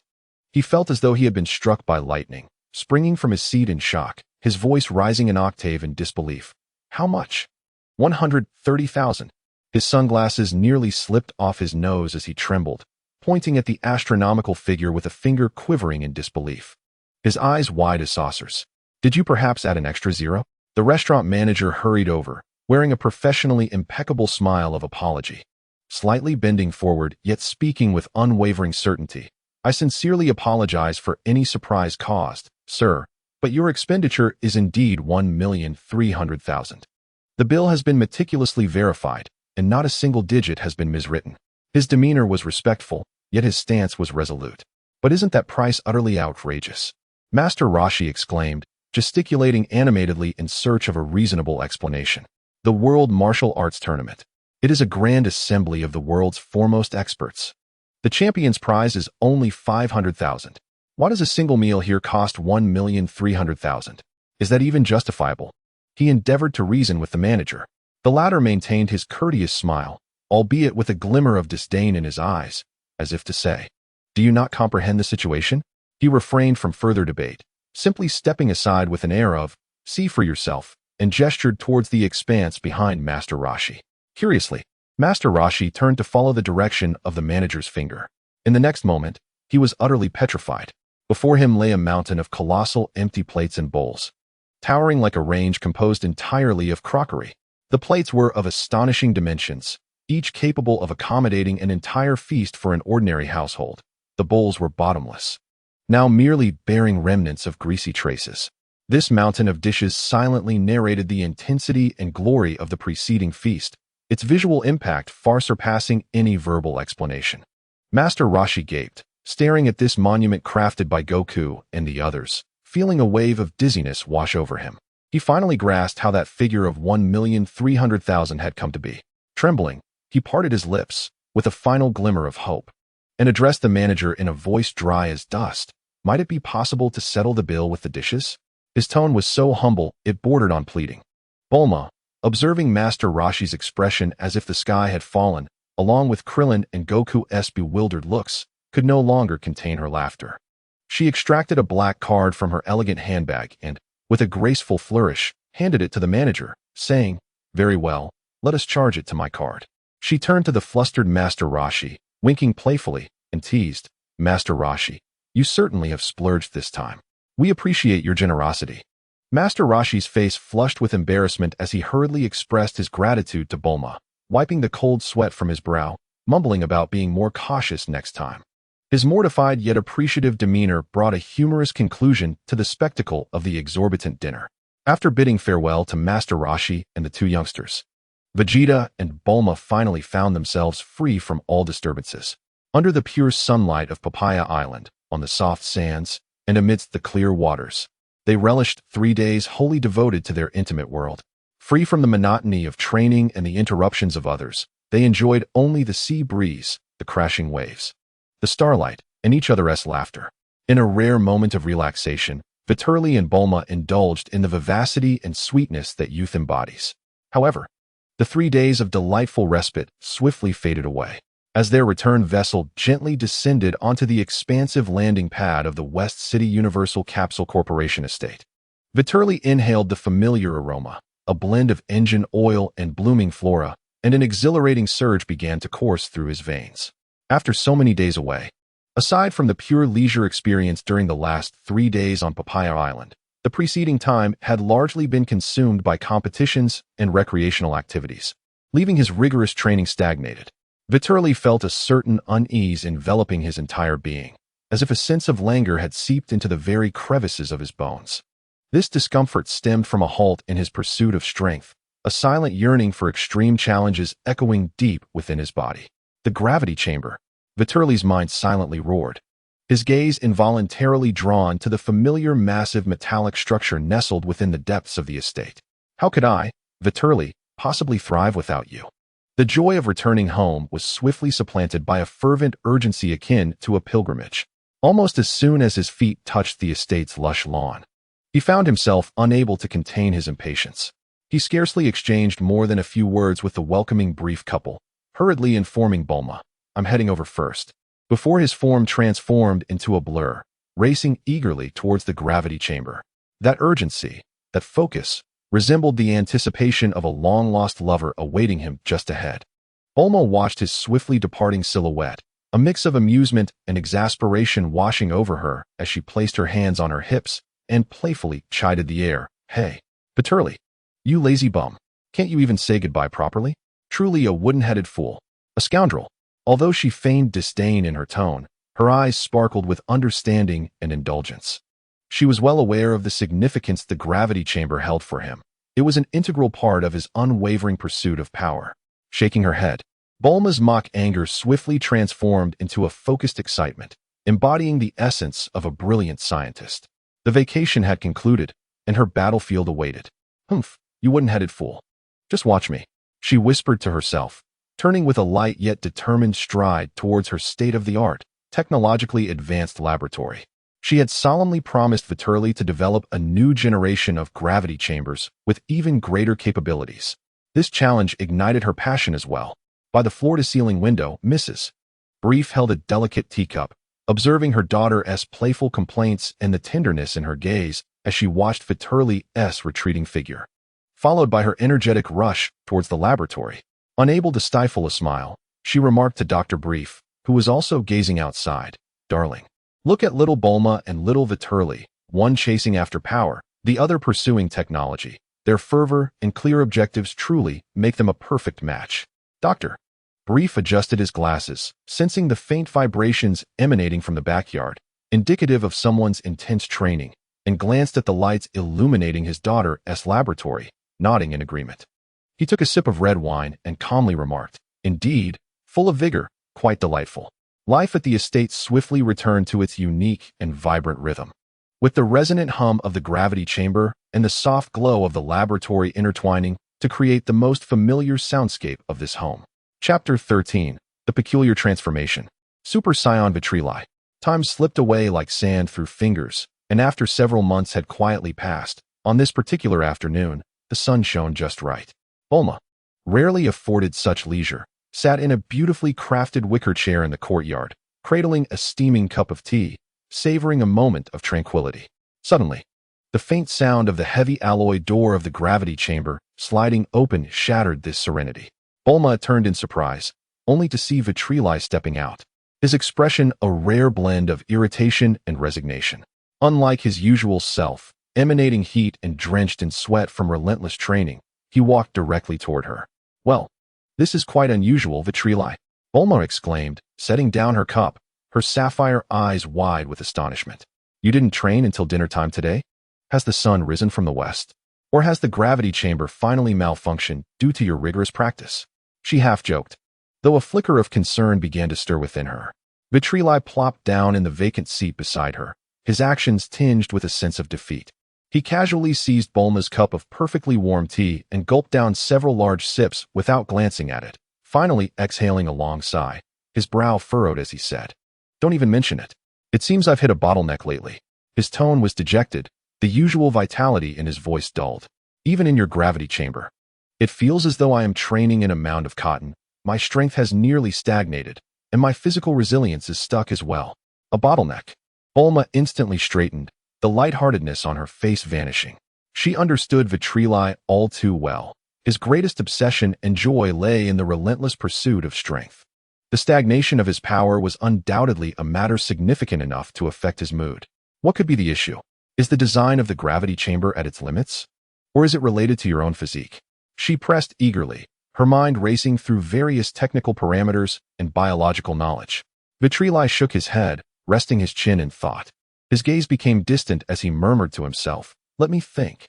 he felt as though he had been struck by lightning, springing from his seat in shock, his voice rising an octave in disbelief. How much? 130,000. His sunglasses nearly slipped off his nose as he trembled, pointing at the astronomical figure with a finger quivering in disbelief. His eyes wide as saucers. Did you perhaps add an extra zero? The restaurant manager hurried over, wearing a professionally impeccable smile of apology. Slightly bending forward, yet speaking with unwavering certainty. I sincerely apologize for any surprise caused, sir, but your expenditure is indeed 1,300,000. The bill has been meticulously verified, and not a single digit has been miswritten. His demeanor was respectful, yet his stance was resolute. But isn't that price utterly outrageous? Master Roshi exclaimed, gesticulating animatedly in search of a reasonable explanation. The World Martial Arts Tournament. It is a grand assembly of the world's foremost experts. The champion's prize is only 500,000. Why does a single meal here cost 1,300,000? Is that even justifiable? He endeavored to reason with the manager. The latter maintained his courteous smile, albeit with a glimmer of disdain in his eyes, as if to say, "Do you not comprehend the situation?" He refrained from further debate, simply stepping aside with an air of, "See for yourself," and gestured towards the expanse behind Master Roshi. Curiously, Master Roshi turned to follow the direction of the manager's finger. In the next moment, he was utterly petrified. Before him lay a mountain of colossal empty plates and bowls, towering like a range composed entirely of crockery. The plates were of astonishing dimensions, each capable of accommodating an entire feast for an ordinary household. The bowls were bottomless, now merely bearing remnants of greasy traces. This mountain of dishes silently narrated the intensity and glory of the preceding feast, its visual impact far surpassing any verbal explanation. Master Roshi gaped, staring at this monument crafted by Goku and the others, feeling a wave of dizziness wash over him. He finally grasped how that figure of 1,300,000 had come to be. Trembling, he parted his lips, with a final glimmer of hope, and addressed the manager in a voice dry as dust. Might it be possible to settle the bill with the dishes? His tone was so humble, it bordered on pleading. Bulma, observing Master Roshi's expression as if the sky had fallen, along with Krillin and Goku's bewildered looks, could no longer contain her laughter. She extracted a black card from her elegant handbag and, with a graceful flourish, handed it to the manager, saying, "Very well, let us charge it to my card." She turned to the flustered Master Roshi, winking playfully, and teased, "Master Roshi, you certainly have splurged this time. We appreciate your generosity." Master Roshi's face flushed with embarrassment as he hurriedly expressed his gratitude to Bulma, wiping the cold sweat from his brow, mumbling about being more cautious next time. His mortified yet appreciative demeanor brought a humorous conclusion to the spectacle of the exorbitant dinner. After bidding farewell to Master Roshi and the two youngsters, Vegeta and Bulma finally found themselves free from all disturbances. Under the pure sunlight of Papaya Island, on the soft sands, and amidst the clear waters, they relished 3 days wholly devoted to their intimate world. Free from the monotony of training and the interruptions of others, they enjoyed only the sea breeze, the crashing waves, the starlight, and each other's laughter. In a rare moment of relaxation, Vitri and Bulma indulged in the vivacity and sweetness that youth embodies. However, the 3 days of delightful respite swiftly faded away. as their return vessel gently descended onto the expansive landing pad of the West City Universal Capsule Corporation estate. Vitri inhaled the familiar aroma, a blend of engine oil and blooming flora, and an exhilarating surge began to course through his veins. After so many days away, aside from the pure leisure experience during the last 3 days on Papaya Island, the preceding time had largely been consumed by competitions and recreational activities, leaving his rigorous training stagnated. Vitri felt a certain unease enveloping his entire being, as if a sense of languor had seeped into the very crevices of his bones. This discomfort stemmed from a halt in his pursuit of strength, a silent yearning for extreme challenges echoing deep within his body. The gravity chamber. Vitri's mind silently roared, his gaze involuntarily drawn to the familiar massive metallic structure nestled within the depths of the estate. How could I, Vitri, possibly thrive without you? The joy of returning home was swiftly supplanted by a fervent urgency akin to a pilgrimage. Almost as soon as his feet touched the estate's lush lawn, he found himself unable to contain his impatience. He scarcely exchanged more than a few words with the welcoming brief couple, hurriedly informing Bulma, "I'm heading over first," before his form transformed into a blur, racing eagerly towards the gravity chamber. That urgency, that focus, resembled the anticipation of a long-lost lover awaiting him just ahead. Bulma watched his swiftly departing silhouette, a mix of amusement and exasperation washing over her as she placed her hands on her hips and playfully chided the air. "Hey, Vitri, you lazy bum. Can't you even say goodbye properly? Truly a wooden-headed fool. A scoundrel." Although she feigned disdain in her tone, her eyes sparkled with understanding and indulgence. She was well aware of the significance the gravity chamber held for him. It was an integral part of his unwavering pursuit of power. Shaking her head, Bulma's mock anger swiftly transformed into a focused excitement, embodying the essence of a brilliant scientist. The vacation had concluded, and her battlefield awaited. "Hmph, you wooden-headed fool. Just watch me," she whispered to herself, turning with a light yet determined stride towards her state-of-the-art, technologically advanced laboratory. She had solemnly promised Vitri to develop a new generation of gravity chambers with even greater capabilities. This challenge ignited her passion as well. By the floor-to-ceiling window, Mrs. Brief held a delicate teacup, observing her daughter's playful complaints and the tenderness in her gaze as she watched Vitri's retreating figure, followed by her energetic rush towards the laboratory. Unable to stifle a smile, she remarked to Dr. Brief, who was also gazing outside, "Darling, look at little Bulma and little Vitri, one chasing after power, the other pursuing technology. Their fervor and clear objectives truly make them a perfect match." Dr. Brief adjusted his glasses, sensing the faint vibrations emanating from the backyard, indicative of someone's intense training, and glanced at the lights illuminating his daughter's laboratory, nodding in agreement. He took a sip of red wine and calmly remarked, "Indeed, full of vigor, quite delightful." Life at the estate swiftly returned to its unique and vibrant rhythm, with the resonant hum of the gravity chamber and the soft glow of the laboratory intertwining to create the most familiar soundscape of this home. Chapter 13. The Peculiar Transformation. Super Saiyan Vitri. Time slipped away like sand through fingers, and after several months had quietly passed, on this particular afternoon, the sun shone just right. Bulma, rarely afforded such leisure, sat in a beautifully crafted wicker chair in the courtyard, cradling a steaming cup of tea, savoring a moment of tranquility. Suddenly, the faint sound of the heavy alloy door of the gravity chamber sliding open shattered this serenity. Bulma turned in surprise, only to see Vitri stepping out, his expression a rare blend of irritation and resignation. Unlike his usual self, emanating heat and drenched in sweat from relentless training, he walked directly toward her. "Well, this is quite unusual, Vitri," Bulma exclaimed, setting down her cup, her sapphire eyes wide with astonishment. "You didn't train until dinner time today? Has the sun risen from the west? Or has the gravity chamber finally malfunctioned due to your rigorous practice?" She half joked, though a flicker of concern began to stir within her. Vitri plopped down in the vacant seat beside her, his actions tinged with a sense of defeat. He casually seized Bulma's cup of perfectly warm tea and gulped down several large sips without glancing at it, finally exhaling a long sigh, his brow furrowed as he said, "Don't even mention it. It seems I've hit a bottleneck lately." His tone was dejected, the usual vitality in his voice dulled. "Even in your gravity chamber. It feels as though I am training in a mound of cotton, My strength has nearly stagnated, and my physical resilience is stuck as well. A bottleneck. Bulma instantly straightened, the lightheartedness on her face vanishing. She understood Vitri all too well. His greatest obsession and joy lay in the relentless pursuit of strength. The stagnation of his power was undoubtedly a matter significant enough to affect his mood. What could be the issue? Is the design of the gravity chamber at its limits? Or is it related to your own physique? She pressed eagerly, her mind racing through various technical parameters and biological knowledge. Vitri shook his head, resting his chin in thought. His gaze became distant as he murmured to himself, "Let me think."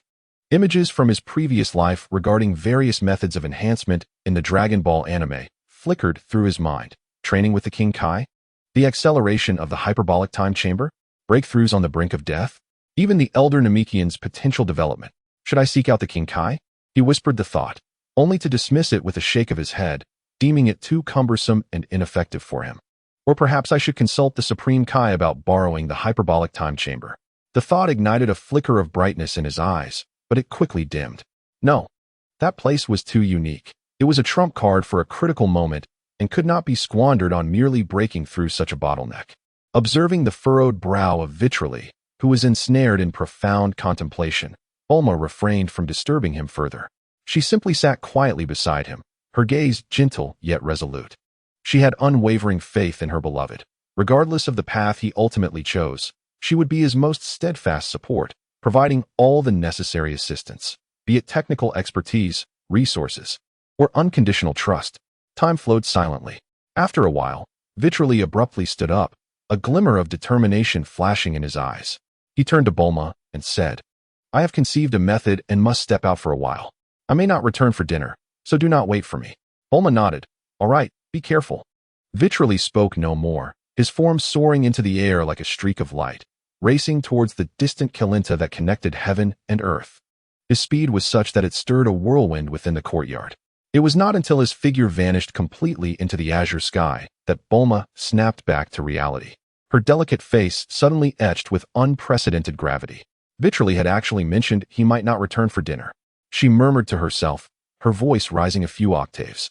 Images from his previous life regarding various methods of enhancement in the Dragon Ball anime flickered through his mind. Training with the King Kai? The acceleration of the hyperbolic time chamber? Breakthroughs on the brink of death? Even the elder Namekian's potential development. Should I seek out the King Kai? He whispered the thought, only to dismiss it with a shake of his head, deeming it too cumbersome and ineffective for him. Or perhaps I should consult the Supreme Kai about borrowing the hyperbolic time chamber. The thought ignited a flicker of brightness in his eyes, but it quickly dimmed. No, that place was too unique. It was a trump card for a critical moment and could not be squandered on merely breaking through such a bottleneck. Observing the furrowed brow of Vitri, who was ensnared in profound contemplation, Bulma refrained from disturbing him further. She simply sat quietly beside him, her gaze gentle yet resolute. She had unwavering faith in her beloved. Regardless of the path he ultimately chose, she would be his most steadfast support, providing all the necessary assistance, be it technical expertise, resources, or unconditional trust. Time flowed silently. After a while, Vitri abruptly stood up, a glimmer of determination flashing in his eyes. He turned to Bulma and said, "I have conceived a method and must step out for a while. I may not return for dinner, so do not wait for me." Bulma nodded. "All right, be careful." Vitri spoke no more, his form soaring into the air like a streak of light, racing towards the distant Kalinta that connected heaven and earth. His speed was such that it stirred a whirlwind within the courtyard. It was not until his figure vanished completely into the azure sky that Bulma snapped back to reality, her delicate face suddenly etched with unprecedented gravity. Vitri had actually mentioned he might not return for dinner. She murmured to herself, her voice rising a few octaves.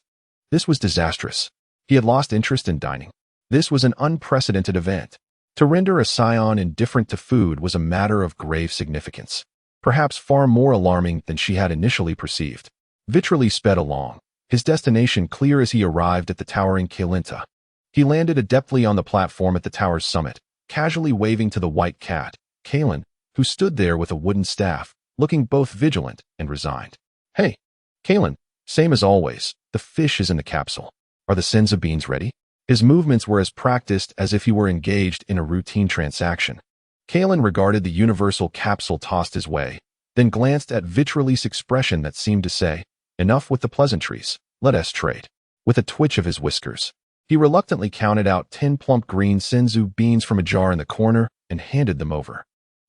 This was disastrous. He had lost interest in dining. This was an unprecedented event. To render a Saiyan indifferent to food was a matter of grave significance, perhaps far more alarming than she had initially perceived. Vitri sped along, his destination clear as he arrived at the towering Kalinta. He landed adeptly on the platform at the tower's summit, casually waving to the white cat, Kalen, who stood there with a wooden staff, looking both vigilant and resigned. "Hey, Kalen, same as always, the fish is in the capsule. Are the senzu beans ready?" His movements were as practiced as if he were engaged in a routine transaction. Kalen regarded the universal capsule tossed his way, then glanced at Vitri's expression that seemed to say, "Enough with the pleasantries, let us trade." With a twitch of his whiskers, he reluctantly counted out 10 plump green senzu beans from a jar in the corner and handed them over.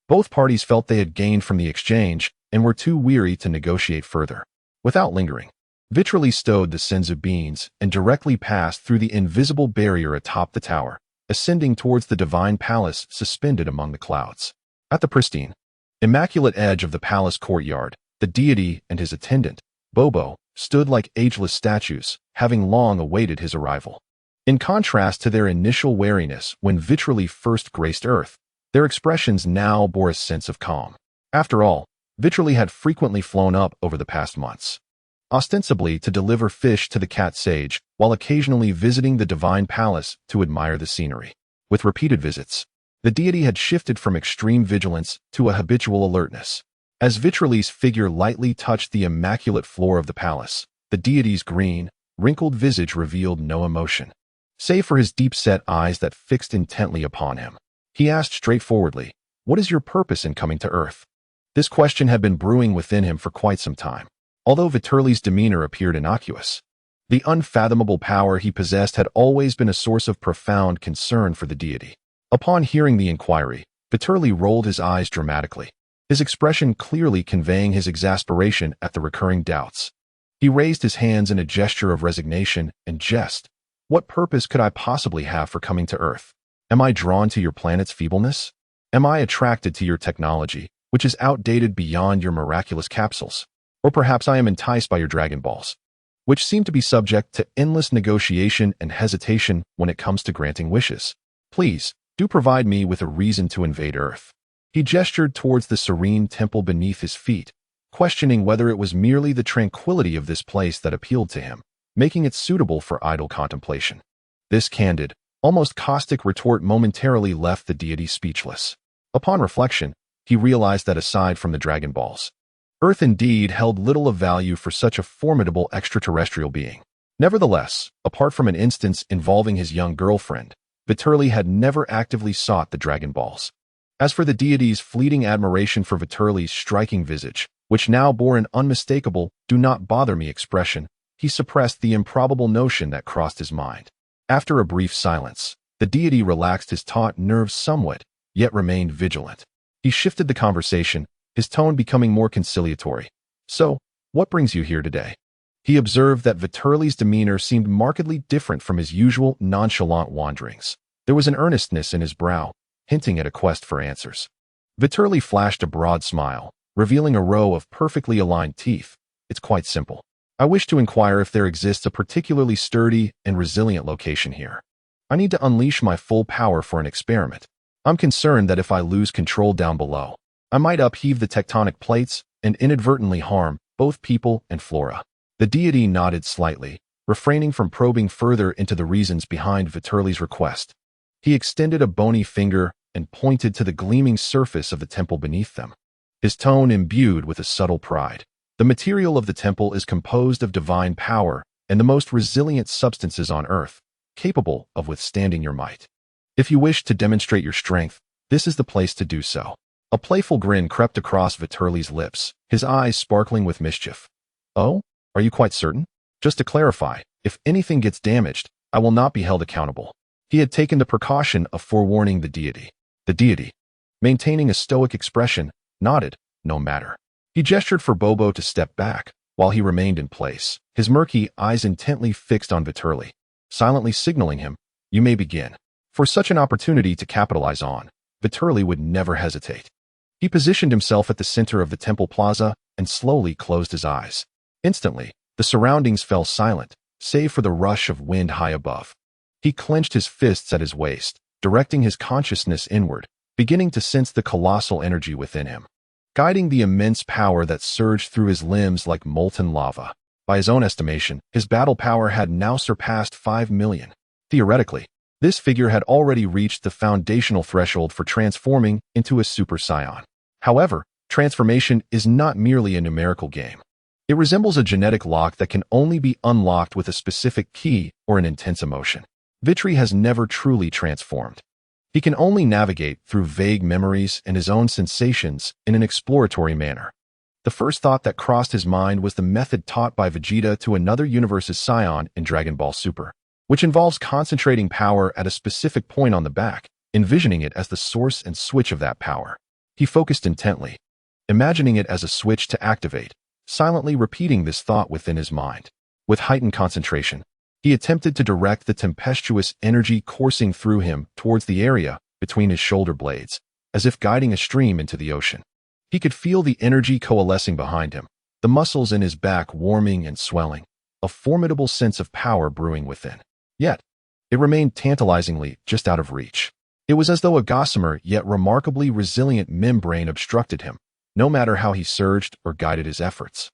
Both parties felt they had gained from the exchange and were too weary to negotiate further. Without lingering, Vitri stowed the senzu beans and directly passed through the invisible barrier atop the tower, ascending towards the divine palace suspended among the clouds. At the pristine, immaculate edge of the palace courtyard, the deity and his attendant, Bobo, stood like ageless statues, having long awaited his arrival. In contrast to their initial wariness when Vitri first graced Earth, their expressions now bore a sense of calm. After all, Vitri had frequently flown up over the past months, ostensibly to deliver fish to the cat sage, while occasionally visiting the divine palace to admire the scenery. With repeated visits, the deity had shifted from extreme vigilance to a habitual alertness. As Vitri's figure lightly touched the immaculate floor of the palace, the deity's green, wrinkled visage revealed no emotion, save for his deep-set eyes that fixed intently upon him. He asked straightforwardly, "What is your purpose in coming to Earth?" This question had been brewing within him for quite some time. Although Vitri's demeanor appeared innocuous, the unfathomable power he possessed had always been a source of profound concern for the deity. Upon hearing the inquiry, Vitri rolled his eyes dramatically, his expression clearly conveying his exasperation at the recurring doubts. He raised his hands in a gesture of resignation and jest. "What purpose could I possibly have for coming to Earth? Am I drawn to your planet's feebleness? Am I attracted to your technology, which is outdated beyond your miraculous capsules? Or perhaps I am enticed by your Dragon Balls?" which seemed to be subject to endless negotiation and hesitation when it comes to granting wishes. Please, do provide me with a reason to invade Earth. He gestured towards the serene temple beneath his feet, questioning whether it was merely the tranquility of this place that appealed to him, making it suitable for idle contemplation. This candid, almost caustic retort momentarily left the deity speechless. Upon reflection, he realized that aside from the Dragon Balls, Earth indeed held little of value for such a formidable extraterrestrial being. Nevertheless, apart from an instance involving his young girlfriend, Vitri had never actively sought the Dragon Balls. As for the deity's fleeting admiration for Vitri's striking visage, which now bore an unmistakable "do not bother me" expression, he suppressed the improbable notion that crossed his mind. After a brief silence, the deity relaxed his taut nerves somewhat, yet remained vigilant. He shifted the conversation, his tone becoming more conciliatory. "So, what brings you here today?" He observed that Vitri's demeanor seemed markedly different from his usual nonchalant wanderings. There was an earnestness in his brow, hinting at a quest for answers. Vitri flashed a broad smile, revealing a row of perfectly aligned teeth. "It's quite simple. I wish to inquire if there exists a particularly sturdy and resilient location here. I need to unleash my full power for an experiment. I'm concerned that if I lose control down below, I might upheave the tectonic plates and inadvertently harm both people and flora." The deity nodded slightly, refraining from probing further into the reasons behind Vitri's request. He extended a bony finger and pointed to the gleaming surface of the temple beneath them, his tone imbued with a subtle pride. "The material of the temple is composed of divine power and the most resilient substances on Earth, capable of withstanding your might. If you wish to demonstrate your strength, this is the place to do so." A playful grin crept across Vitri's lips, his eyes sparkling with mischief. "Oh? Are you quite certain? Just to clarify, if anything gets damaged, I will not be held accountable." He had taken the precaution of forewarning the deity. The deity, maintaining a stoic expression, nodded, "No matter." He gestured for Bobo to step back, while he remained in place, his murky eyes intently fixed on Vitri, silently signaling him, "You may begin." For such an opportunity to capitalize on, Vitri would never hesitate. He positioned himself at the center of the temple plaza and slowly closed his eyes. Instantly, the surroundings fell silent, save for the rush of wind high above. He clenched his fists at his waist, directing his consciousness inward, beginning to sense the colossal energy within him, guiding the immense power that surged through his limbs like molten lava. By his own estimation, his battle power had now surpassed 5 million. Theoretically, this figure had already reached the foundational threshold for transforming into a Super Saiyan. However, transformation is not merely a numerical game. It resembles a genetic lock that can only be unlocked with a specific key or an intense emotion. Vitri has never truly transformed. He can only navigate through vague memories and his own sensations in an exploratory manner. The first thought that crossed his mind was the method taught by Vegeta to another universe's Saiyan in Dragon Ball Super, which involves concentrating power at a specific point on the back, envisioning it as the source and switch of that power. He focused intently, imagining it as a switch to activate, silently repeating this thought within his mind. With heightened concentration, he attempted to direct the tempestuous energy coursing through him towards the area between his shoulder blades, as if guiding a stream into the ocean. He could feel the energy coalescing behind him, the muscles in his back warming and swelling, a formidable sense of power brewing within. Yet, it remained tantalizingly just out of reach. It was as though a gossamer yet remarkably resilient membrane obstructed him, no matter how he surged or guided his efforts.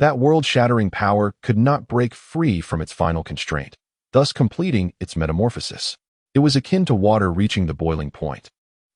That world-shattering power could not break free from its final constraint, thus completing its metamorphosis. It was akin to water reaching the boiling point,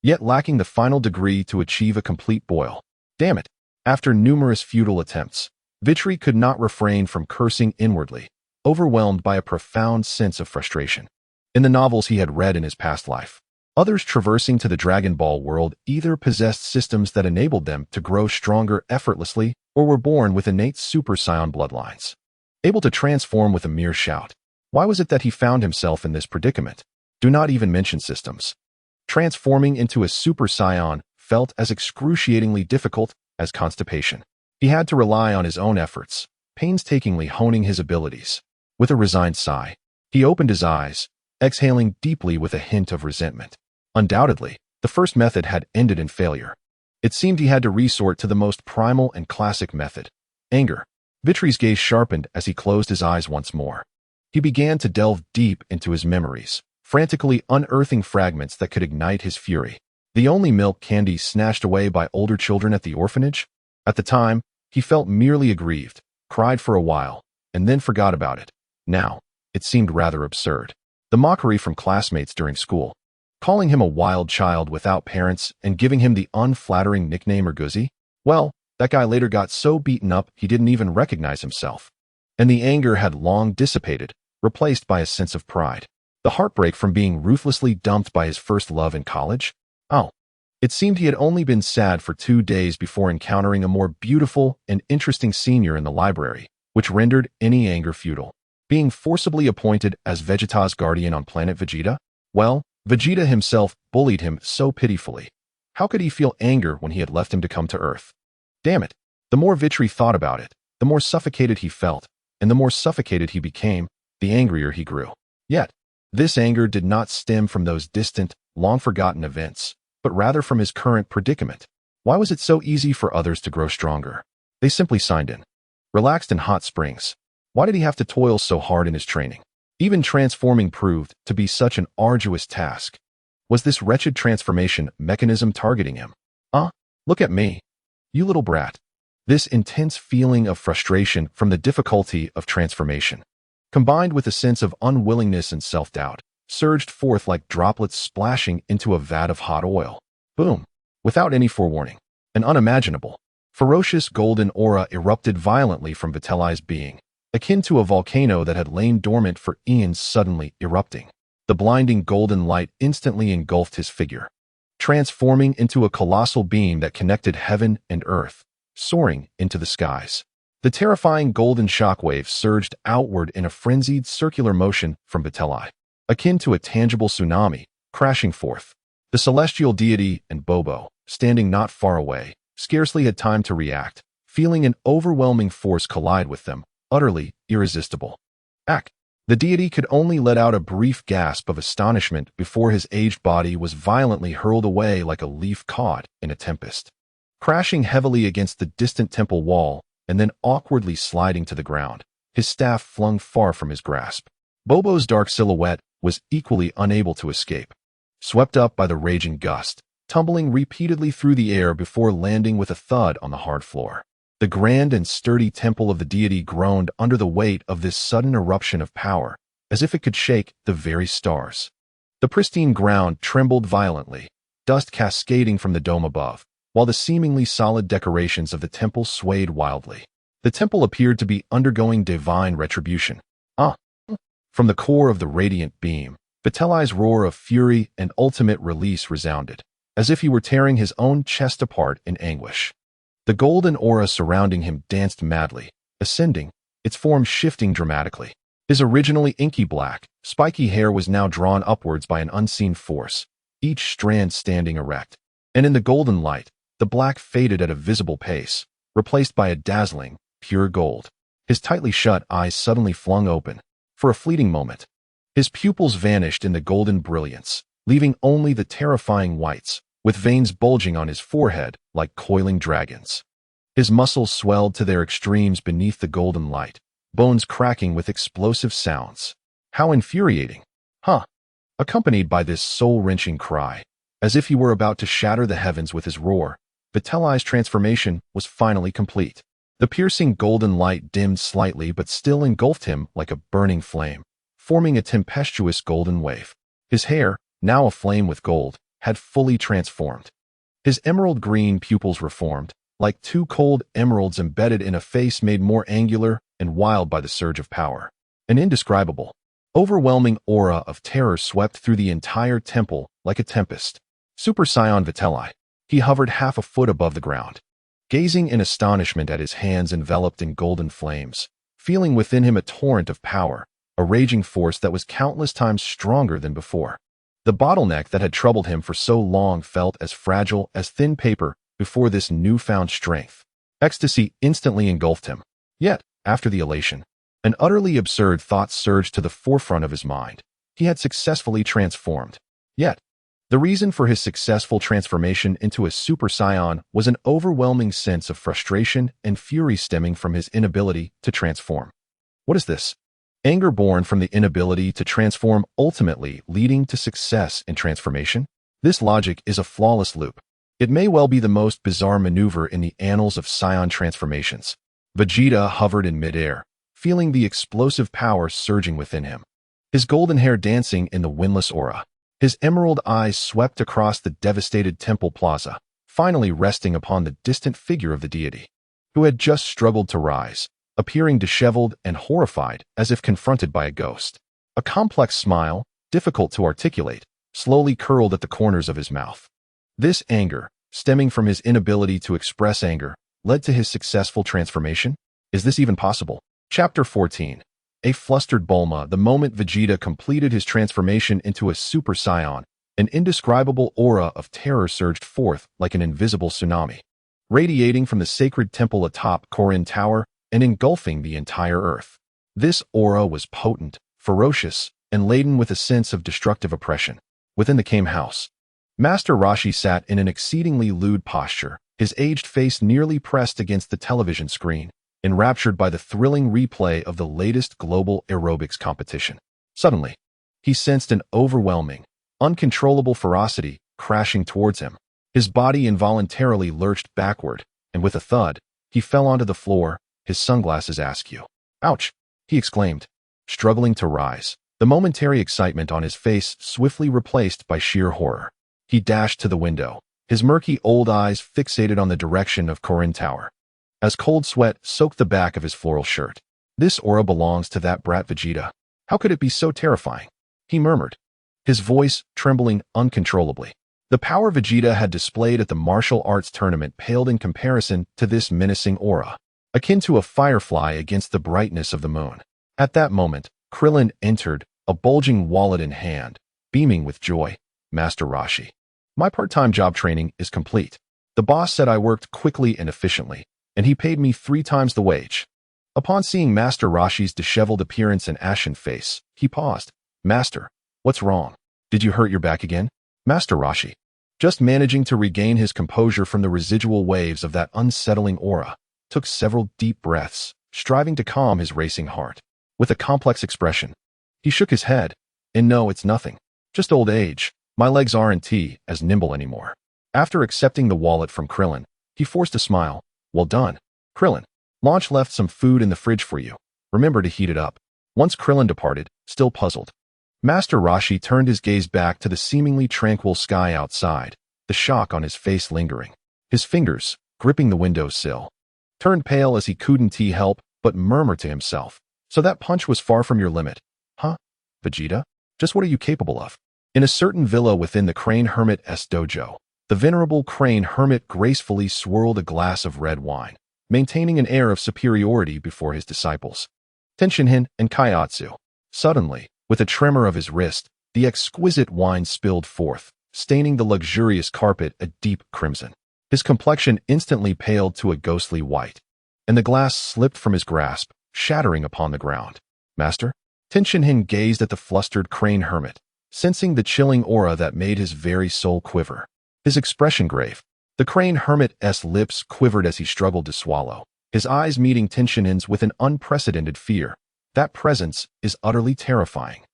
yet lacking the final degree to achieve a complete boil. Damn it! After numerous futile attempts, Vitri could not refrain from cursing inwardly, overwhelmed by a profound sense of frustration. In the novels he had read in his past life, others traversing to the Dragon Ball world either possessed systems that enabled them to grow stronger effortlessly or were born with innate Super Saiyan bloodlines, able to transform with a mere shout. Why was it that he found himself in this predicament? Do not even mention systems. Transforming into a Super Saiyan felt as excruciatingly difficult as constipation. He had to rely on his own efforts, painstakingly honing his abilities. With a resigned sigh, he opened his eyes, exhaling deeply with a hint of resentment. Undoubtedly, the first method had ended in failure. It seemed he had to resort to the most primal and classic method, anger. Vitri's gaze sharpened as he closed his eyes once more. He began to delve deep into his memories, frantically unearthing fragments that could ignite his fury. The only milk candy snatched away by older children at the orphanage? At the time, he felt merely aggrieved, cried for a while, and then forgot about it. Now, it seemed rather absurd. The mockery from classmates during school, calling him a wild child without parents and giving him the unflattering nickname Erguzzi. Well, that guy later got so beaten up he didn't even recognize himself. And the anger had long dissipated, replaced by a sense of pride. The heartbreak from being ruthlessly dumped by his first love in college? Oh, it seemed he had only been sad for 2 days before encountering a more beautiful and interesting senior in the library, which rendered any anger futile. Being forcibly appointed as Vegeta's guardian on Planet Vegeta? Well, Vegeta himself bullied him so pitifully. How could he feel anger when he had left him to come to Earth? Damn it. The more Vitri thought about it, the more suffocated he felt, and the more suffocated he became, the angrier he grew. Yet, this anger did not stem from those distant, long-forgotten events, but rather from his current predicament. Why was it so easy for others to grow stronger? They simply signed in. Relaxed in hot springs. Why did he have to toil so hard in his training? Even transforming proved to be such an arduous task. Was this wretched transformation mechanism targeting him? Look at me. You little brat. This intense feeling of frustration from the difficulty of transformation, combined with a sense of unwillingness and self-doubt, surged forth like droplets splashing into a vat of hot oil. Boom. Without any forewarning. An unimaginable, ferocious golden aura erupted violently from Vitali's being, akin to a volcano that had lain dormant for eons suddenly erupting. The blinding golden light instantly engulfed his figure, transforming into a colossal beam that connected heaven and earth, soaring into the skies. The terrifying golden shockwave surged outward in a frenzied circular motion from Vitali, akin to a tangible tsunami, crashing forth. The celestial deity and Bobo, standing not far away, scarcely had time to react, feeling an overwhelming force collide with them, utterly irresistible. The deity could only let out a brief gasp of astonishment before his aged body was violently hurled away like a leaf caught in a tempest, crashing heavily against the distant temple wall and then awkwardly sliding to the ground, his staff flung far from his grasp. Bobo's dark silhouette was equally unable to escape, swept up by the raging gust, tumbling repeatedly through the air before landing with a thud on the hard floor. The grand and sturdy temple of the deity groaned under the weight of this sudden eruption of power, as if it could shake the very stars. The pristine ground trembled violently, dust cascading from the dome above, while the seemingly solid decorations of the temple swayed wildly. The temple appeared to be undergoing divine retribution. From the core of the radiant beam, Vitali's roar of fury and ultimate release resounded, as if he were tearing his own chest apart in anguish. The golden aura surrounding him danced madly, ascending, its form shifting dramatically. His originally inky black, spiky hair was now drawn upwards by an unseen force, each strand standing erect. And in the golden light, the black faded at a visible pace, replaced by a dazzling, pure gold. His tightly shut eyes suddenly flung open. For a fleeting moment, his pupils vanished in the golden brilliance, leaving only the terrifying whites, with veins bulging on his forehead like coiling dragons. His muscles swelled to their extremes beneath the golden light, bones cracking with explosive sounds. How infuriating! Accompanied by this soul-wrenching cry, as if he were about to shatter the heavens with his roar, Vitali's transformation was finally complete. The piercing golden light dimmed slightly but still engulfed him like a burning flame, forming a tempestuous golden wave. His hair, now aflame with gold, had fully transformed. His emerald green pupils reformed, like two cold emeralds embedded in a face made more angular and wild by the surge of power. An indescribable, overwhelming aura of terror swept through the entire temple like a tempest. Super Saiyan Vitali. He hovered half a foot above the ground, gazing in astonishment at his hands enveloped in golden flames, feeling within him a torrent of power, a raging force that was countless times stronger than before. The bottleneck that had troubled him for so long felt as fragile as thin paper before this newfound strength. Ecstasy instantly engulfed him. Yet, after the elation, an utterly absurd thought surged to the forefront of his mind. He had successfully transformed. Yet, The reason for his successful transformation into a Super Saiyan was an overwhelming sense of frustration and fury stemming from his inability to transform. What is this? Anger born from the inability to transform, ultimately leading to success in transformation? This logic is a flawless loop. It may well be the most bizarre maneuver in the annals of Saiyan transformations. Vegeta hovered in midair, feeling the explosive power surging within him. His golden hair dancing in the windless aura. His emerald eyes swept across the devastated temple plaza, finally resting upon the distant figure of the deity, who had just struggled to rise, appearing disheveled and horrified as if confronted by a ghost. A complex smile, difficult to articulate, slowly curled at the corners of his mouth. This anger, stemming from his inability to express anger, led to his successful transformation? Is this even possible? Chapter 14. A flustered Bulma. The moment Vegeta completed his transformation into a Super Saiyan, an indescribable aura of terror surged forth like an invisible tsunami, radiating from the sacred temple atop Korin Tower and engulfing the entire earth. This aura was potent, ferocious, and laden with a sense of destructive oppression. Within the Kame house, Master Roshi sat in an exceedingly lewd posture, his aged face nearly pressed against the television screen, enraptured by the thrilling replay of the latest global aerobics competition. Suddenly, he sensed an overwhelming, uncontrollable ferocity crashing towards him. His body involuntarily lurched backward, and with a thud, he fell onto the floor, his sunglasses askew. "Ouch!" he exclaimed, struggling to rise, the momentary excitement on his face swiftly replaced by sheer horror. He dashed to the window, his murky old eyes fixated on the direction of Korin Tower, as cold sweat soaked the back of his floral shirt. "This aura belongs to that brat Vegeta. How could it be so terrifying?" he murmured, his voice trembling uncontrollably. The power Vegeta had displayed at the martial arts tournament paled in comparison to this menacing aura, akin to a firefly against the brightness of the moon. At that moment, Krillin entered, a bulging wallet in hand, beaming with joy. "Master Roshi, my part-time job training is complete. The boss said I worked quickly and efficiently, and he paid me 3 times the wage." Upon seeing Master Roshi's disheveled appearance and ashen face, he paused. "Master, what's wrong? Did you hurt your back again?" Master Roshi, just managing to regain his composure from the residual waves of that unsettling aura, took several deep breaths, striving to calm his racing heart. With a complex expression, he shook his head. "And no, it's nothing. Just old age. My legs aren't as nimble anymore." After accepting the wallet from Krillin, he forced a smile. "Well done, Krillin. Launch left some food in the fridge for you. Remember to heat it up." Once Krillin departed, still puzzled, Master Roshi turned his gaze back to the seemingly tranquil sky outside, the shock on his face lingering. His fingers, gripping the windowsill, turned pale as he couldn't help but murmur to himself. "So that punch was far from your limit, huh, Vegeta? Just what are you capable of?" In a certain villa within the Crane Hermit's dojo, the venerable Crane Hermit gracefully swirled a glass of red wine, maintaining an air of superiority before his disciples, Tenshinhan and Kaiatsu. Suddenly, with a tremor of his wrist, the exquisite wine spilled forth, staining the luxurious carpet a deep crimson. His complexion instantly paled to a ghostly white, and the glass slipped from his grasp, shattering upon the ground. "Master?" Tenshinhan gazed at the flustered Crane Hermit, sensing the chilling aura that made his very soul quiver. His expression grave. The Crane Hermit's lips quivered as he struggled to swallow, his eyes meeting Tenshinhan's with an unprecedented fear. That presence is utterly terrifying.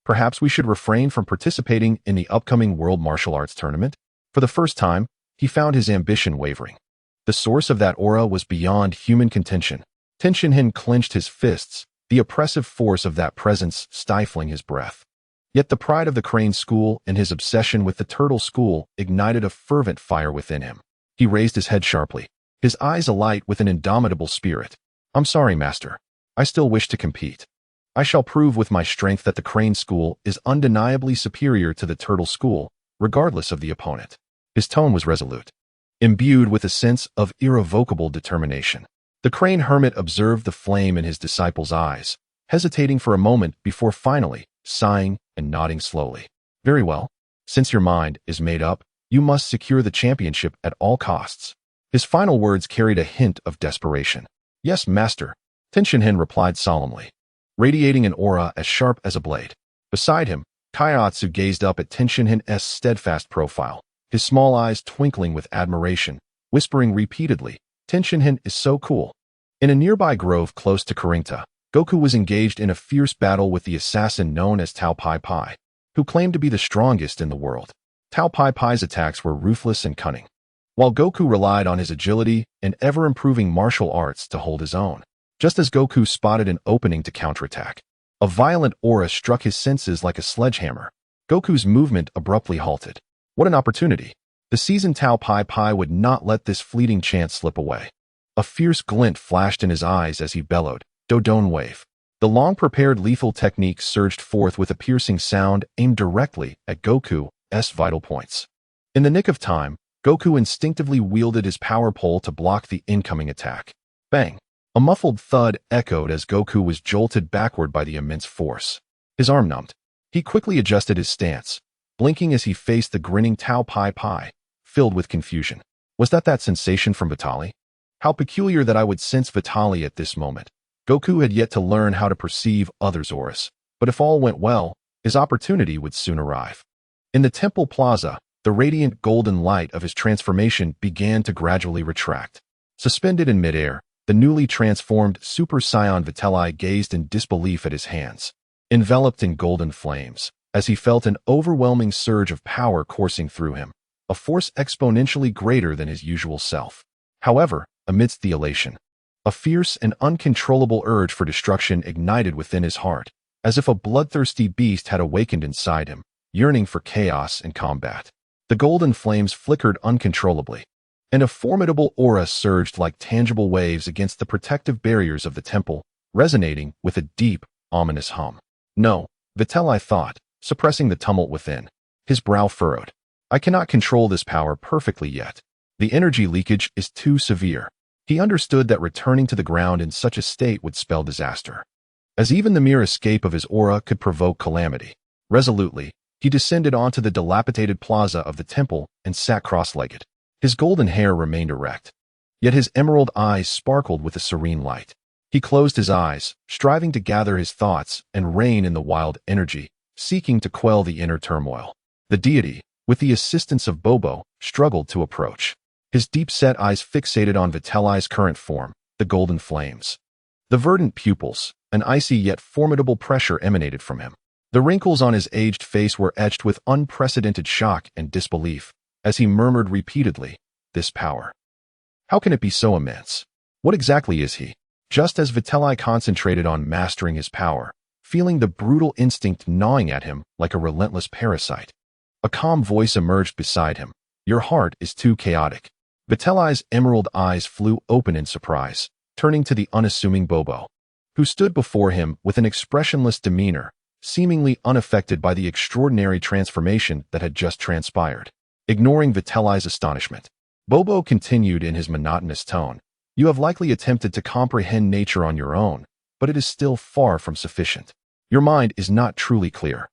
Perhaps we should refrain from participating in the upcoming World Martial Arts Tournament? For the first time, he found his ambition wavering. The source of that aura was beyond human contention. Tenshinhan clenched his fists, the oppressive force of that presence stifling his breath. Yet the pride of the Crane School and his obsession with the Turtle School ignited a fervent fire within him. He raised his head sharply, his eyes alight with an indomitable spirit. "I'm sorry, Master. I still wish to compete. I shall prove with my strength that the Crane School is undeniably superior to the Turtle School, regardless of the opponent." His tone was resolute, imbued with a sense of irrevocable determination. The Crane Hermit observed the flame in his disciple's eyes, hesitating for a moment before finally sighing and nodding slowly. "Very well. Since your mind is made up, you must secure the championship at all costs." His final words carried a hint of desperation. "Yes, Master," Tenshinhan replied solemnly, radiating an aura as sharp as a blade. Beside him, Kaiatsu gazed up at Tenshinhan's steadfast profile, his small eyes twinkling with admiration, whispering repeatedly, "Tenshinhan is so cool." In a nearby grove close to Karinta, Goku was engaged in a fierce battle with the assassin known as Tao Pai Pai, who claimed to be the strongest in the world. Tao Pai Pai's attacks were ruthless and cunning, while Goku relied on his agility and ever-improving martial arts to hold his own. Just as Goku spotted an opening to counterattack, a violent aura struck his senses like a sledgehammer. Goku's movement abruptly halted. What an opportunity! The seasoned Tao Pai Pai would not let this fleeting chance slip away. A fierce glint flashed in his eyes as he bellowed, "Dodon Wave." The long-prepared lethal technique surged forth with a piercing sound aimed directly at Goku's vital points. In the nick of time, Goku instinctively wielded his power pole to block the incoming attack. Bang! A muffled thud echoed as Goku was jolted backward by the immense force. His arm numbed. He quickly adjusted his stance, blinking as he faced the grinning Tao Pai Pai, filled with confusion. Was that sensation from Vitali? How peculiar that I would sense Vitali at this moment. Goku had yet to learn how to perceive others' auras, but if all went well, his opportunity would soon arrive. In the temple plaza, the radiant golden light of his transformation began to gradually retract. Suspended in midair, the newly transformed Super Saiyan Vitali gazed in disbelief at his hands, enveloped in golden flames, as he felt an overwhelming surge of power coursing through him, a force exponentially greater than his usual self. However, amidst the elation, a fierce and uncontrollable urge for destruction ignited within his heart, as if a bloodthirsty beast had awakened inside him, yearning for chaos and combat. The golden flames flickered uncontrollably, and a formidable aura surged like tangible waves against the protective barriers of the temple, resonating with a deep, ominous hum. No, Vitali thought, suppressing the tumult within. His brow furrowed. I cannot control this power perfectly yet. The energy leakage is too severe. He understood that returning to the ground in such a state would spell disaster, as even the mere escape of his aura could provoke calamity. Resolutely, he descended onto the dilapidated plaza of the temple and sat cross-legged. His golden hair remained erect, yet his emerald eyes sparkled with a serene light. He closed his eyes, striving to gather his thoughts and rein in the wild energy, seeking to quell the inner turmoil. The deity, with the assistance of Bobo, struggled to approach, his deep-set eyes fixated on Vitali's current form, the golden flames. The verdant pupils, an icy yet formidable pressure emanated from him. The wrinkles on his aged face were etched with unprecedented shock and disbelief, as he murmured repeatedly, "This power. How can it be so immense? What exactly is he?" Just as Vitali concentrated on mastering his power, feeling the brutal instinct gnawing at him like a relentless parasite, a calm voice emerged beside him. "Your heart is too chaotic." Vitali's emerald eyes flew open in surprise, turning to the unassuming Bobo, who stood before him with an expressionless demeanor, seemingly unaffected by the extraordinary transformation that had just transpired. Ignoring Vitali's astonishment, Bobo continued in his monotonous tone, "You have likely attempted to comprehend nature on your own, but it is still far from sufficient. Your mind is not truly clear.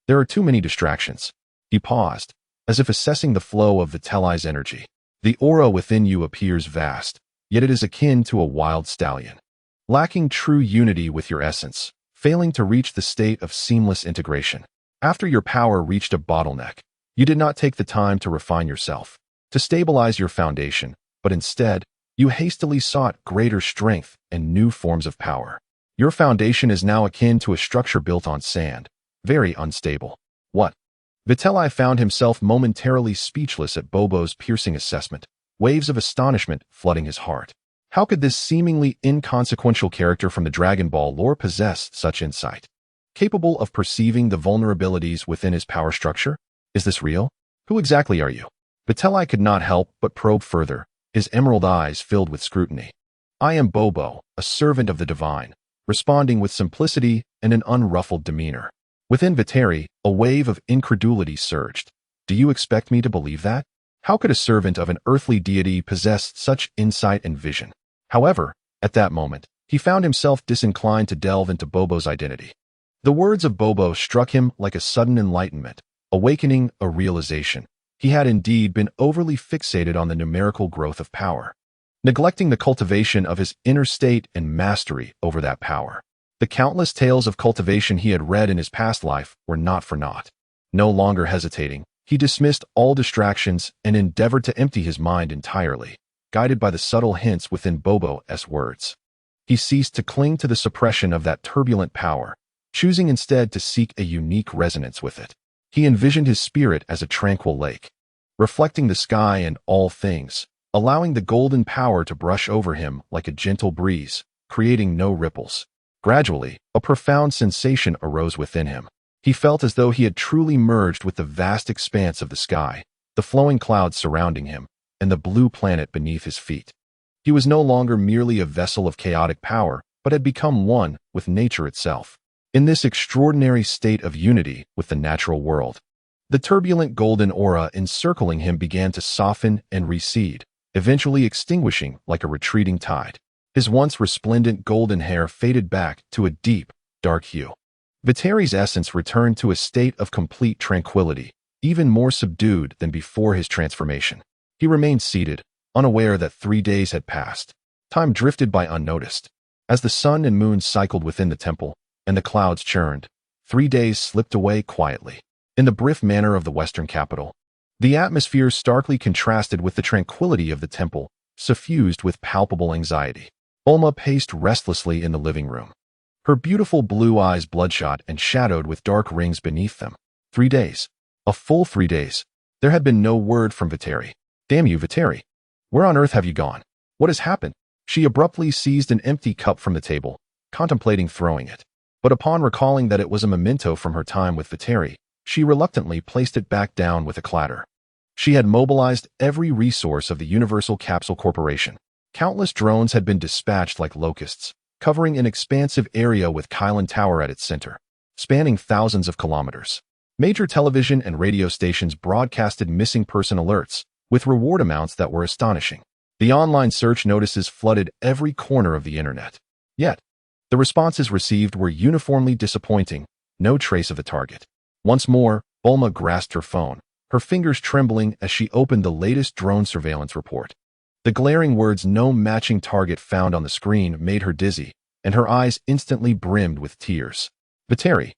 There are too many distractions." He paused, as if assessing the flow of Vitali's energy. "The aura within you appears vast, yet it is akin to a wild stallion, lacking true unity with your essence, failing to reach the state of seamless integration. After your power reached a bottleneck, you did not take the time to refine yourself, to stabilize your foundation, but instead, you hastily sought greater strength and new forms of power. Your foundation is now akin to a structure built on sand, very unstable." What? Vitali found himself momentarily speechless at Bobo's piercing assessment, waves of astonishment flooding his heart. How could this seemingly inconsequential character from the Dragon Ball lore possess such insight? Capable of perceiving the vulnerabilities within his power structure? Is this real? Who exactly are you? Vitali could not help but probe further, his emerald eyes filled with scrutiny. "I am Bobo, a servant of the divine," responding with simplicity and an unruffled demeanor. Within Vitri, a wave of incredulity surged. "Do you expect me to believe that? How could a servant of an earthly deity possess such insight and vision?" However, at that moment, he found himself disinclined to delve into Bobo's identity. The words of Bobo struck him like a sudden enlightenment, awakening a realization. He had indeed been overly fixated on the numerical growth of power, neglecting the cultivation of his inner state and mastery over that power. The countless tales of cultivation he had read in his past life were not for naught. No longer hesitating, he dismissed all distractions and endeavored to empty his mind entirely, guided by the subtle hints within Bobo's words. He ceased to cling to the suppression of that turbulent power, choosing instead to seek a unique resonance with it. He envisioned his spirit as a tranquil lake, reflecting the sky and all things, allowing the golden power to brush over him like a gentle breeze, creating no ripples. Gradually, a profound sensation arose within him. He felt as though he had truly merged with the vast expanse of the sky, the flowing clouds surrounding him, and the blue planet beneath his feet. He was no longer merely a vessel of chaotic power, but had become one with nature itself. In this extraordinary state of unity with the natural world, the turbulent golden aura encircling him began to soften and recede, eventually extinguishing like a retreating tide. His once resplendent golden hair faded back to a deep, dark hue. Vitri's essence returned to a state of complete tranquility, even more subdued than before his transformation. He remained seated, unaware that 3 days had passed. Time drifted by unnoticed. As the sun and moon cycled within the temple, and the clouds churned, 3 days slipped away quietly. In the brief manner of the Western capital, the atmosphere starkly contrasted with the tranquility of the temple, suffused with palpable anxiety. Bulma paced restlessly in the living room, her beautiful blue eyes bloodshot and shadowed with dark rings beneath them. 3 days. A full 3 days. There had been no word from Vitri. Damn you, Vitri. Where on earth have you gone? What has happened? She abruptly seized an empty cup from the table, contemplating throwing it. But upon recalling that it was a memento from her time with Vitri, she reluctantly placed it back down with a clatter. She had mobilized every resource of the Universal Capsule Corporation. Countless drones had been dispatched like locusts, covering an expansive area with Kylan Tower at its center, spanning thousands of kilometers. Major television and radio stations broadcasted missing person alerts, with reward amounts that were astonishing. The online search notices flooded every corner of the internet. Yet, the responses received were uniformly disappointing, no trace of a target. Once more, Bulma grasped her phone, her fingers trembling as she opened the latest drone surveillance report. The glaring words "no matching target found" on the screen made her dizzy, and her eyes instantly brimmed with tears. Vitri.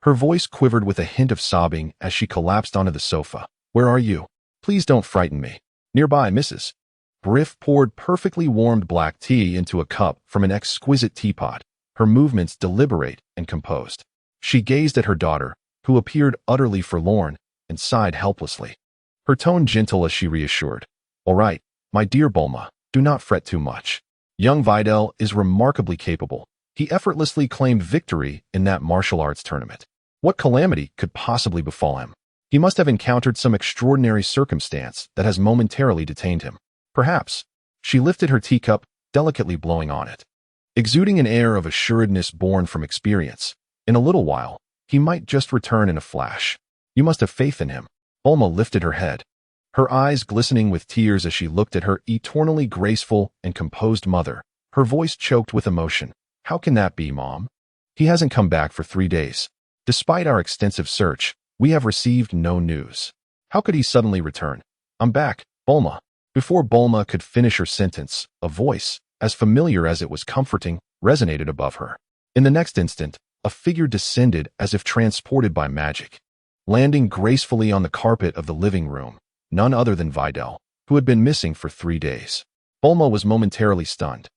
Her voice quivered with a hint of sobbing as she collapsed onto the sofa. Where are you? Please don't frighten me. Nearby, Mrs. Briff poured perfectly warmed black tea into a cup from an exquisite teapot, her movements deliberate and composed. She gazed at her daughter, who appeared utterly forlorn, and sighed helplessly. Her tone gentle as she reassured. All right, my dear Bulma, do not fret too much. Young Videl is remarkably capable. He effortlessly claimed victory in that martial arts tournament. What calamity could possibly befall him? He must have encountered some extraordinary circumstance that has momentarily detained him. Perhaps. She lifted her teacup, delicately blowing on it, exuding an air of assuredness born from experience. In a little while, he might just return in a flash. You must have faith in him. Bulma lifted her head, her eyes glistening with tears as she looked at her eternally graceful and composed mother, her voice choked with emotion. How can that be, Mom? He hasn't come back for 3 days. Despite our extensive search, we have received no news. How could he suddenly return? I'm back, Bulma. Before Bulma could finish her sentence, a voice, as familiar as it was comforting, resonated above her. In the next instant, a figure descended as if transported by magic, landing gracefully on the carpet of the living room, none other than Videl, who had been missing for 3 days. Bulma was momentarily stunned,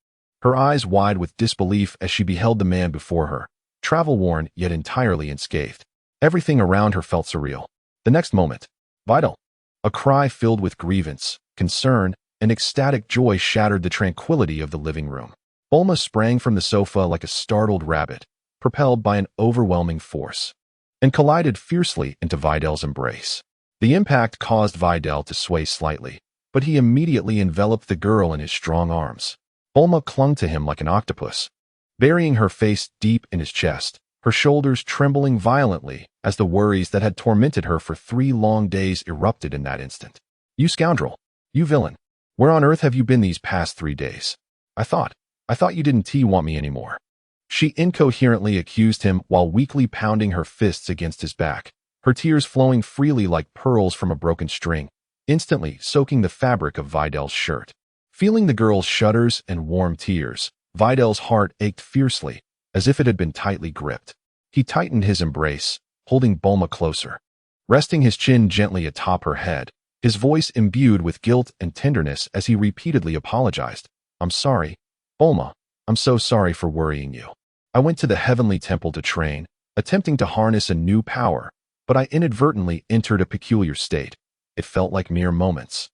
her eyes wide with disbelief as she beheld the man before her, travel-worn yet entirely unscathed. Everything around her felt surreal. The next moment, Videl. A cry filled with grievance, concern, and ecstatic joy shattered the tranquility of the living room. Bulma sprang from the sofa like a startled rabbit, propelled by an overwhelming force, and collided fiercely into Videl's embrace. The impact caused Videl to sway slightly, but he immediately enveloped the girl in his strong arms. Bulma clung to him like an octopus, burying her face deep in his chest, her shoulders trembling violently as the worries that had tormented her for 3 long days erupted in that instant. You scoundrel! You villain! Where on earth have you been these past 3 days? I thought you didn't want me anymore. She incoherently accused him while weakly pounding her fists against his back, her tears flowing freely like pearls from a broken string, instantly soaking the fabric of Videl's shirt. Feeling the girl's shudders and warm tears, Videl's heart ached fiercely, as if it had been tightly gripped. He tightened his embrace, holding Bulma closer. Resting his chin gently atop her head, his voice imbued with guilt and tenderness as he repeatedly apologized. "I'm sorry, Bulma. I'm so sorry for worrying you. I went to the heavenly temple to train, attempting to harness a new power, but I inadvertently entered a peculiar state. It felt like mere moments.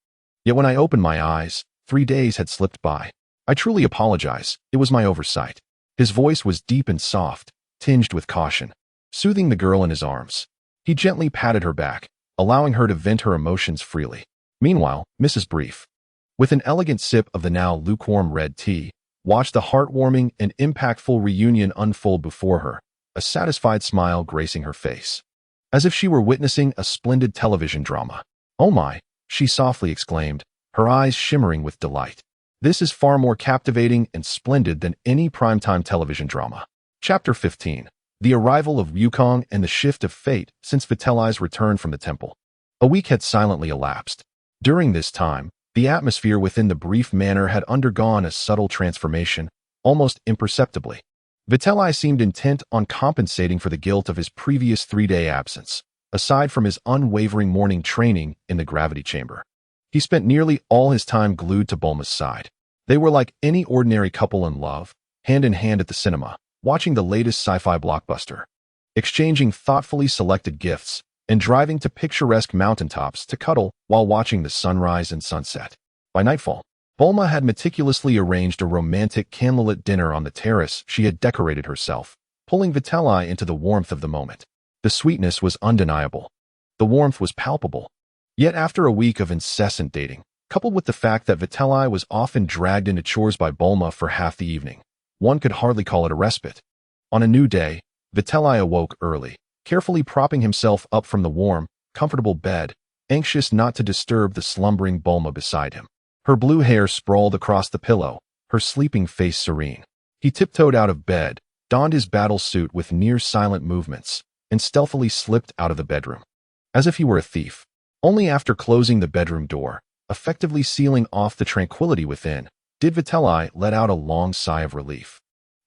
Yet when I opened my eyes, 3 days had slipped by. I truly apologize. It was my oversight." His voice was deep and soft, tinged with caution, soothing the girl in his arms. He gently patted her back, allowing her to vent her emotions freely. Meanwhile, Mrs. Brief, with an elegant sip of the now lukewarm red tea, watched the heartwarming and impactful reunion unfold before her, a satisfied smile gracing her face, as if she were witnessing a splendid television drama. "Oh my," she softly exclaimed, her eyes shimmering with delight. "This is far more captivating and splendid than any primetime television drama." Chapter 15. The arrival of Wukong and the shift of fate since Vitelli's return from the temple. A week had silently elapsed. During this time, the atmosphere within the Brief Manor had undergone a subtle transformation, almost imperceptibly. Vitelli seemed intent on compensating for the guilt of his previous 3-day absence, aside from his unwavering morning training in the gravity chamber. He spent nearly all his time glued to Bulma's side. They were like any ordinary couple in love, hand in hand at the cinema, watching the latest sci-fi blockbuster, exchanging thoughtfully selected gifts, and driving to picturesque mountaintops to cuddle while watching the sunrise and sunset. By nightfall, Bulma had meticulously arranged a romantic candlelit dinner on the terrace she had decorated herself, pulling Vitelli into the warmth of the moment. The sweetness was undeniable. The warmth was palpable. Yet after a week of incessant dating, coupled with the fact that Vitelli was often dragged into chores by Bulma for half the evening, one could hardly call it a respite. On a new day, Vitelli awoke early, carefully propping himself up from the warm, comfortable bed, anxious not to disturb the slumbering Bulma beside him. Her blue hair sprawled across the pillow, her sleeping face serene. He tiptoed out of bed, donned his battle suit with near-silent movements, and stealthily slipped out of the bedroom, as if he were a thief. Only after closing the bedroom door, effectively sealing off the tranquility within, did Vitelli let out a long sigh of relief,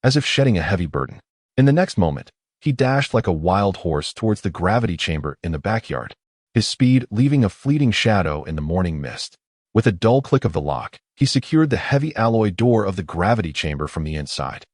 as if shedding a heavy burden. In the next moment, he dashed like a wild horse towards the gravity chamber in the backyard, his speed leaving a fleeting shadow in the morning mist. With a dull click of the lock, he secured the heavy alloy door of the gravity chamber from the inside.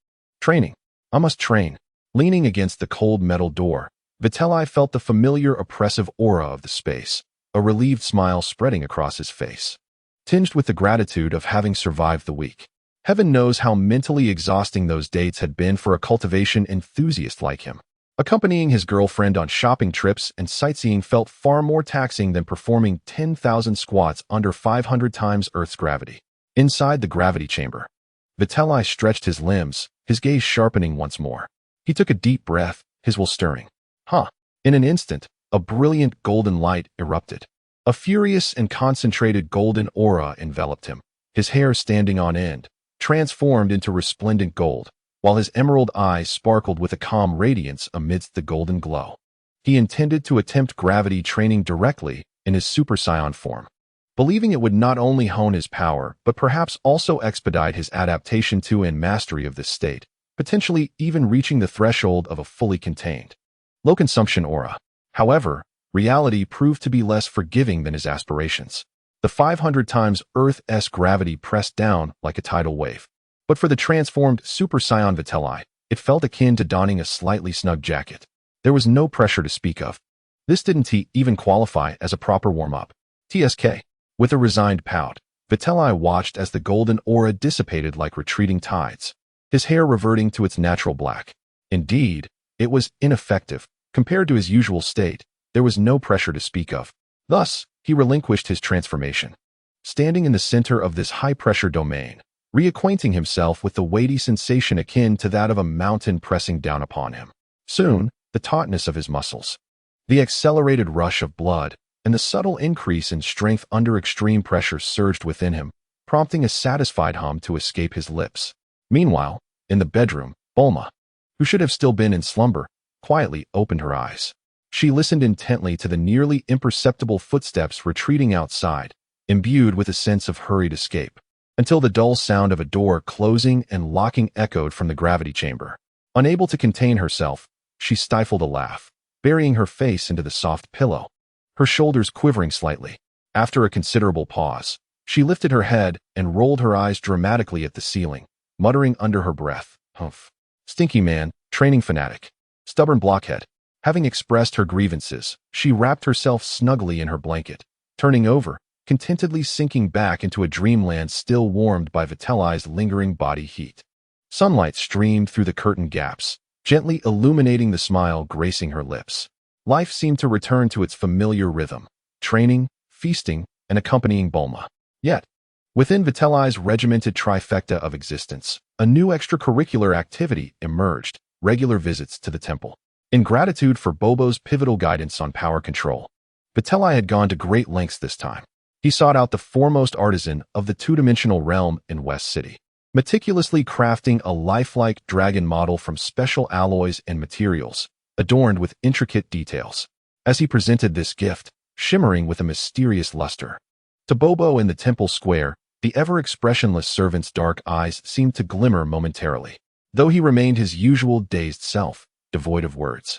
Training. I must train. Leaning against the cold metal door, Vitelli felt the familiar oppressive aura of the space, a relieved smile spreading across his face, tinged with the gratitude of having survived the week. Heaven knows how mentally exhausting those dates had been for a cultivation enthusiast like him. Accompanying his girlfriend on shopping trips and sightseeing felt far more taxing than performing 10,000 squats under 500 times Earth's gravity. Inside the gravity chamber, Vitelli stretched his limbs, his gaze sharpening once more. He took a deep breath, his will stirring. In an instant, a brilliant golden light erupted. A furious and concentrated golden aura enveloped him, his hair standing on end, transformed into resplendent gold, while his emerald eyes sparkled with a calm radiance amidst the golden glow. He intended to attempt gravity training directly in his Super Saiyan form, believing it would not only hone his power, but perhaps also expedite his adaptation to and mastery of this state, potentially even reaching the threshold of a fully contained, low-consumption aura. However, reality proved to be less forgiving than his aspirations. The 500 times Earth-esque gravity pressed down like a tidal wave. But for the transformed Super Saiyan Vitelli, it felt akin to donning a slightly snug jacket. There was no pressure to speak of. This didn't even qualify as a proper warm-up. TSK. With a resigned pout, Vitelli watched as the golden aura dissipated like retreating tides, his hair reverting to its natural black. Indeed, it was ineffective. Compared to his usual state, there was no pressure to speak of. Thus, he relinquished his transformation. Standing in the center of this high-pressure domain, reacquainting himself with the weighty sensation akin to that of a mountain pressing down upon him. Soon, the tautness of his muscles, the accelerated rush of blood, and the subtle increase in strength under extreme pressure surged within him, prompting a satisfied hum to escape his lips. Meanwhile, in the bedroom, Bulma, who should have still been in slumber, quietly opened her eyes. She listened intently to the nearly imperceptible footsteps retreating outside, imbued with a sense of hurried escape, until the dull sound of a door closing and locking echoed from the gravity chamber. Unable to contain herself, she stifled a laugh, burying her face into the soft pillow, her shoulders quivering slightly. After a considerable pause, she lifted her head and rolled her eyes dramatically at the ceiling, muttering under her breath, "Humph. Stinky man, training fanatic, stubborn blockhead." Having expressed her grievances, she wrapped herself snugly in her blanket, turning over, contentedly sinking back into a dreamland still warmed by Vitali's lingering body heat. Sunlight streamed through the curtain gaps, gently illuminating the smile gracing her lips. Life seemed to return to its familiar rhythm, training, feasting, and accompanying Bulma. Yet, within Vitali's regimented trifecta of existence, a new extracurricular activity emerged: regular visits to the temple. In gratitude for Bobo's pivotal guidance on power control, Vitali had gone to great lengths this time. He sought out the foremost artisan of the two-dimensional realm in West City, meticulously crafting a lifelike dragon model from special alloys and materials, adorned with intricate details. As he presented this gift, shimmering with a mysterious luster, to Bobo in the temple square, the ever-expressionless servant's dark eyes seemed to glimmer momentarily, though he remained his usual dazed self, devoid of words.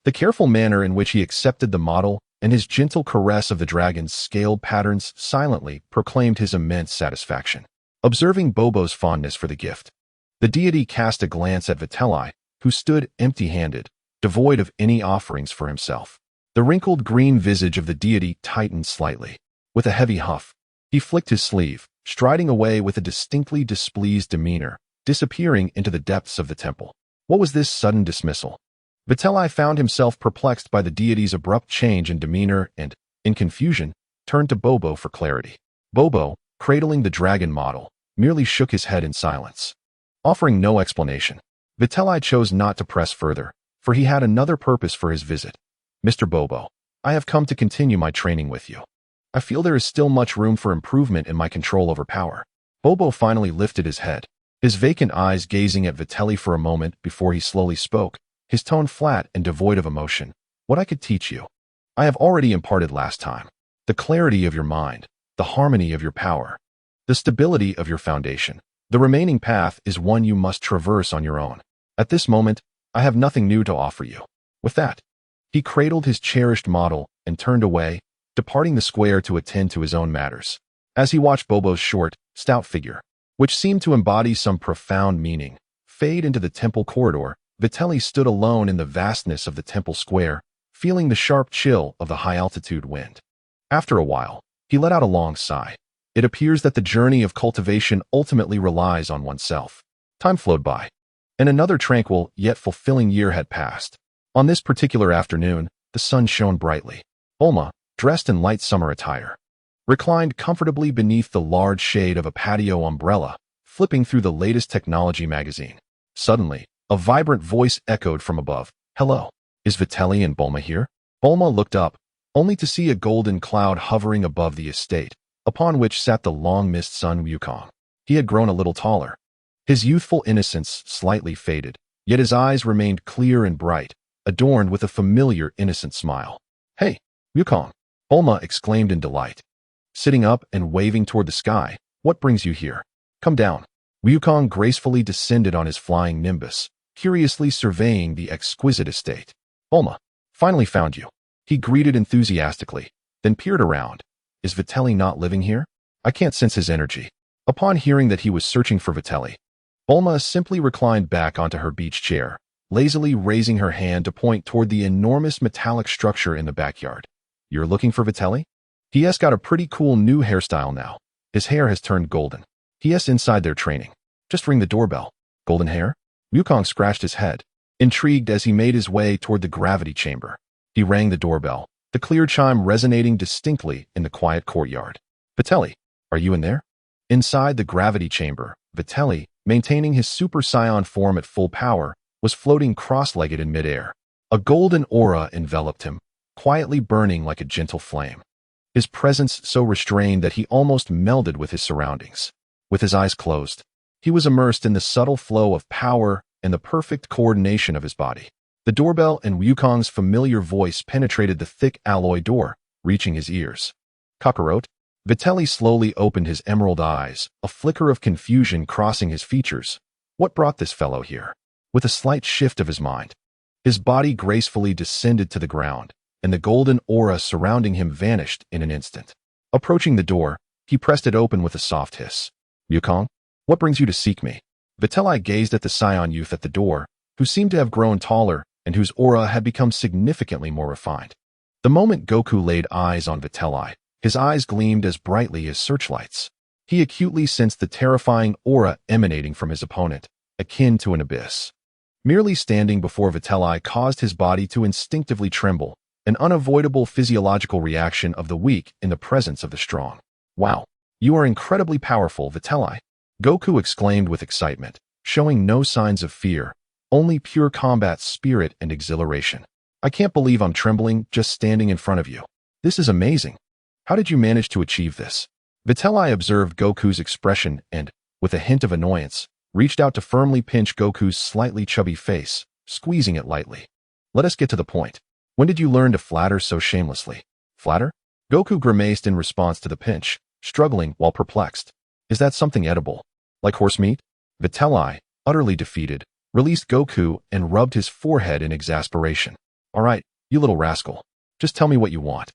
The careful manner in which he accepted the model and his gentle caress of the dragon's scaled patterns silently proclaimed his immense satisfaction. Observing Bobo's fondness for the gift, the deity cast a glance at Vitali, who stood empty-handed, devoid of any offerings for himself. The wrinkled green visage of the deity tightened slightly. With a heavy huff, he flicked his sleeve, striding away with a distinctly displeased demeanor, disappearing into the depths of the temple. What was this sudden dismissal? Vitali found himself perplexed by the deity's abrupt change in demeanor and, in confusion, turned to Bobo for clarity. Bobo, cradling the dragon model, merely shook his head in silence. Offering no explanation, Vitali chose not to press further, for he had another purpose for his visit. "Mr. Bobo, I have come to continue my training with you. I feel there is still much room for improvement in my control over power." Bobo finally lifted his head, his vacant eyes gazing at Vitali for a moment before he slowly spoke, his tone flat and devoid of emotion. "What I could teach you, I have already imparted last time. The clarity of your mind, the harmony of your power, the stability of your foundation. The remaining path is one you must traverse on your own. At this moment, I have nothing new to offer you." With that, he cradled his cherished model and turned away, departing the square to attend to his own matters. As he watched Bobo's short, stout figure, which seemed to embody some profound meaning, fade into the temple corridor, Vitali stood alone in the vastness of the temple square, feeling the sharp chill of the high-altitude wind. After a while, he let out a long sigh. It appears that the journey of cultivation ultimately relies on oneself. Time flowed by, and another tranquil yet fulfilling year had passed. On this particular afternoon, the sun shone brightly. Bulma, dressed in light summer attire, reclined comfortably beneath the large shade of a patio umbrella, flipping through the latest technology magazine. Suddenly, a vibrant voice echoed from above. "Hello, is Vitali and Bulma here?" Bulma looked up, only to see a golden cloud hovering above the estate, upon which sat the long-missed son Wukong. He had grown a little taller. His youthful innocence slightly faded, yet his eyes remained clear and bright, adorned with a familiar innocent smile. "Hey, Wukong!" Bulma exclaimed in delight. Sitting up and waving toward the sky, "What brings you here? Come down." Wukong gracefully descended on his flying nimbus, curiously surveying the exquisite estate. "Bulma, finally found you," he greeted enthusiastically, then peered around. "Is Vitali not living here? I can't sense his energy." Upon hearing that he was searching for Vitali, Bulma simply reclined back onto her beach chair, lazily raising her hand to point toward the enormous metallic structure in the backyard. "You're looking for Vitali? He has got a pretty cool new hairstyle now. His hair has turned golden. He is inside their training. Just ring the doorbell." "Golden hair?" Wukong scratched his head, intrigued as he made his way toward the gravity chamber. He rang the doorbell, the clear chime resonating distinctly in the quiet courtyard. "Vitali, are you in there?" Inside the gravity chamber, Vitali, maintaining his Super Saiyan form at full power, was floating cross-legged in midair. A golden aura enveloped him, quietly burning like a gentle flame. His presence so restrained that he almost melded with his surroundings. With his eyes closed, he was immersed in the subtle flow of power and the perfect coordination of his body. The doorbell and Wukong's familiar voice penetrated the thick alloy door, reaching his ears. "Kakarot?" Vitali slowly opened his emerald eyes, a flicker of confusion crossing his features. "What brought this fellow here?" with a slight shift of his mind. His body gracefully descended to the ground, and the golden aura surrounding him vanished in an instant. Approaching the door, he pressed it open with a soft hiss. Yukong, what brings you to seek me? Vitri gazed at the Saiyan youth at the door, who seemed to have grown taller and whose aura had become significantly more refined. The moment Goku laid eyes on Vitri, his eyes gleamed as brightly as searchlights. He acutely sensed the terrifying aura emanating from his opponent, akin to an abyss. Merely standing before Vitri caused his body to instinctively tremble, an unavoidable physiological reaction of the weak in the presence of the strong. Wow, you are incredibly powerful, Vitri, Goku exclaimed with excitement, showing no signs of fear, only pure combat spirit and exhilaration. I can't believe I'm trembling just standing in front of you. This is amazing. How did you manage to achieve this? Vitri observed Goku's expression and, with a hint of annoyance, reached out to firmly pinch Goku's slightly chubby face, squeezing it lightly. Let us get to the point. When did you learn to flatter so shamelessly? Flatter? Goku grimaced in response to the pinch, struggling while perplexed. Is that something edible? Like horse meat? Vitri, utterly defeated, released Goku and rubbed his forehead in exasperation. All right, you little rascal. Just tell me what you want.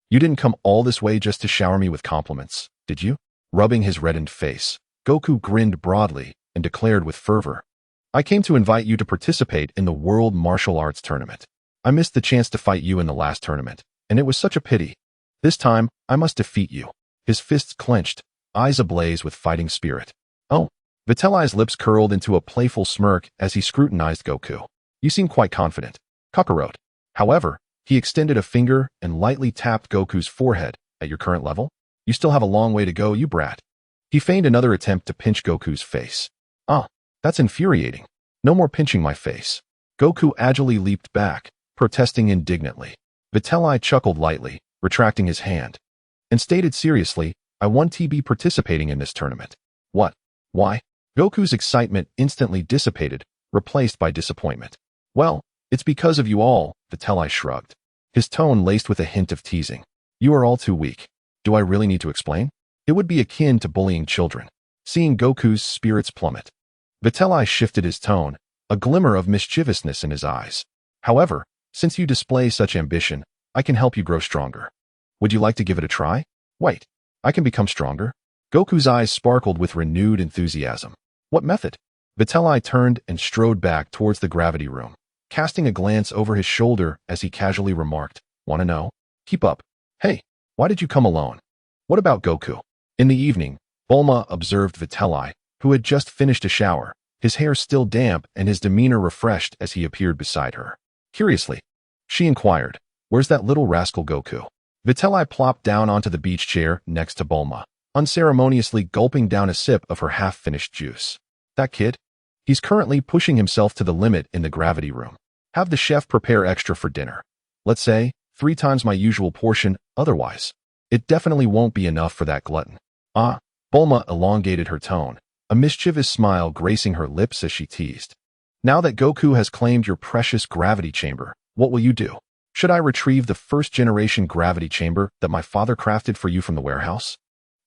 You didn't come all this way just to shower me with compliments, did you? Rubbing his reddened face, Goku grinned broadly and declared with fervor. I came to invite you to participate in the World Martial Arts Tournament. I missed the chance to fight you in the last tournament, and it was such a pity. This time, I must defeat you. His fists clenched, eyes ablaze with fighting spirit. Oh, Vitri's lips curled into a playful smirk as he scrutinized Goku. You seem quite confident. Kakarot. However, he extended a finger and lightly tapped Goku's forehead. At your current level, you still have a long way to go, you brat. He feigned another attempt to pinch Goku's face. Ah, that's infuriating. No more pinching my face. Goku agilely leaped back, protesting indignantly. Vitri chuckled lightly, retracting his hand, and stated seriously, I want to be participating in this tournament. What? Why? Goku's excitement instantly dissipated, replaced by disappointment. Well, it's because of you all, Vitri shrugged, his tone laced with a hint of teasing. You are all too weak. Do I really need to explain? It would be akin to bullying children. Seeing Goku's spirits plummet, Vitri shifted his tone, a glimmer of mischievousness in his eyes. However, since you display such ambition, I can help you grow stronger. Would you like to give it a try? Wait, I can become stronger? Goku's eyes sparkled with renewed enthusiasm. What method? Vitri turned and strode back towards the gravity room, casting a glance over his shoulder as he casually remarked, Want to know? Keep up. Hey, why did you come alone? What about Goku? In the evening, Bulma observed Vitri, who had just finished a shower, his hair still damp and his demeanor refreshed as he appeared beside her. Curiously, she inquired, Where's that little rascal Goku? Vitri plopped down onto the beach chair next to Bulma, unceremoniously gulping down a sip of her half-finished juice. That kid? He's currently pushing himself to the limit in the gravity room. Have the chef prepare extra for dinner. Let's say, 3 times my usual portion, otherwise. It definitely won't be enough for that glutton. Ah, Bulma elongated her tone, a mischievous smile gracing her lips as she teased. Now that Goku has claimed your precious gravity chamber, what will you do? Should I retrieve the first-generation gravity chamber that my father crafted for you from the warehouse?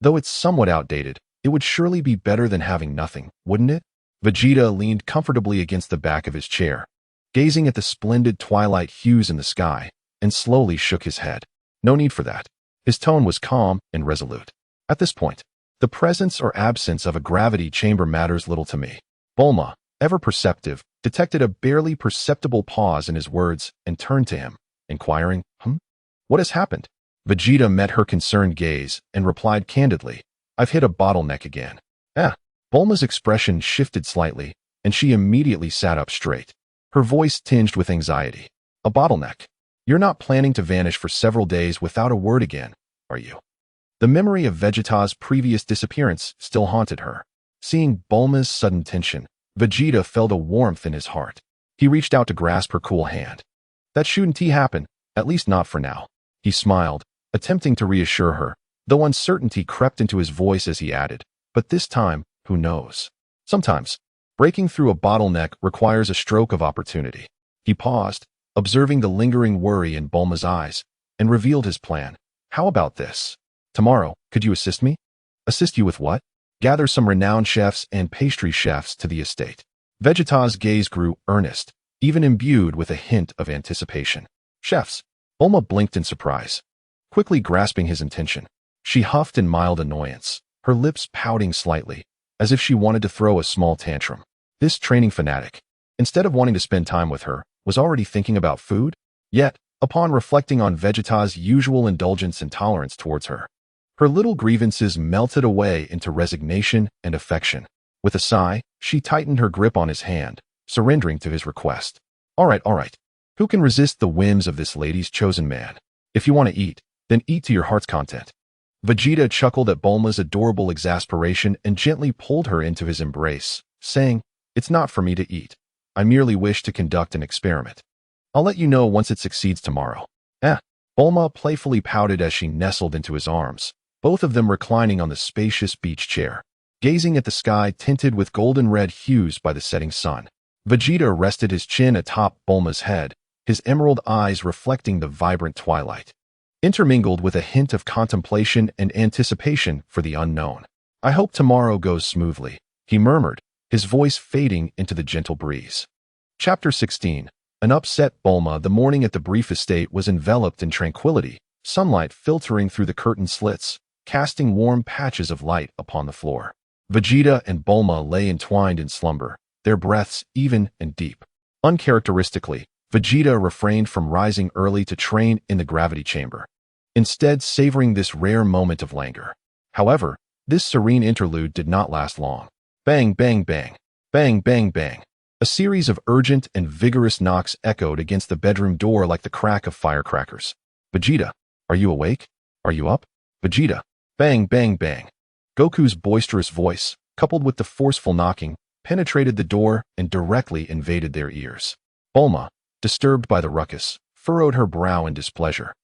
Though it's somewhat outdated, it would surely be better than having nothing, wouldn't it? Vegeta leaned comfortably against the back of his chair, gazing at the splendid twilight hues in the sky, and slowly shook his head. No need for that. His tone was calm and resolute. At this point, the presence or absence of a gravity chamber matters little to me. Bulma, ever perceptive, detected a barely perceptible pause in his words and turned to him, inquiring, What has happened? Vegeta met her concerned gaze and replied candidly, I've hit a bottleneck again. Bulma's expression shifted slightly, and she immediately sat up straight, her voice tinged with anxiety. A bottleneck? You're not planning to vanish for several days without a word again, are you? The memory of Vegeta's previous disappearance still haunted her. Seeing Bulma's sudden tension, Vegeta felt a warmth in his heart. He reached out to grasp her cool hand. That shouldn't happen, at least not for now. He smiled, attempting to reassure her, though uncertainty crept into his voice as he added, But this time, who knows? Sometimes, breaking through a bottleneck requires a stroke of opportunity. He paused, observing the lingering worry in Bulma's eyes, and revealed his plan. How about this? Tomorrow, could you assist me? Assist you with what? Gather some renowned chefs and pastry chefs to the estate. Vegeta's gaze grew earnest, even imbued with a hint of anticipation. Chefs. Bulma blinked in surprise. Quickly grasping his intention, she huffed in mild annoyance, her lips pouting slightly, as if she wanted to throw a small tantrum. This training fanatic, instead of wanting to spend time with her, was already thinking about food? Yet, upon reflecting on Vegeta's usual indulgence and tolerance towards her, her little grievances melted away into resignation and affection. With a sigh, she tightened her grip on his hand, surrendering to his request. All right. Who can resist the whims of this lady's chosen man? If you want to eat, then eat to your heart's content. Vegeta chuckled at Bulma's adorable exasperation and gently pulled her into his embrace, saying, "It's not for me to eat. I merely wish to conduct an experiment. I'll let you know once it succeeds tomorrow." Bulma playfully pouted as she nestled into his arms, both of them reclining on the spacious beach chair, gazing at the sky tinted with golden-red hues by the setting sun. Vegeta rested his chin atop Bulma's head, his emerald eyes reflecting the vibrant twilight, intermingled with a hint of contemplation and anticipation for the unknown. "I hope tomorrow goes smoothly," he murmured, his voice fading into the gentle breeze. Chapter 16. An upset Bulma. The morning at the brief estate was enveloped in tranquility, sunlight filtering through the curtain slits, casting warm patches of light upon the floor. Vegeta and Bulma lay entwined in slumber, their breaths even and deep. Uncharacteristically, Vegeta refrained from rising early to train in the gravity chamber, instead savoring this rare moment of languor. However, this serene interlude did not last long. Bang, bang, bang. Bang, bang, bang. A series of urgent and vigorous knocks echoed against the bedroom door like the crack of firecrackers. "Vegeta, are you awake? Are you up? Vegeta." Bang, bang, bang. Goku's boisterous voice, coupled with the forceful knocking, penetrated the door and directly invaded their ears. Bulma, disturbed by the ruckus, furrowed her brow in displeasure,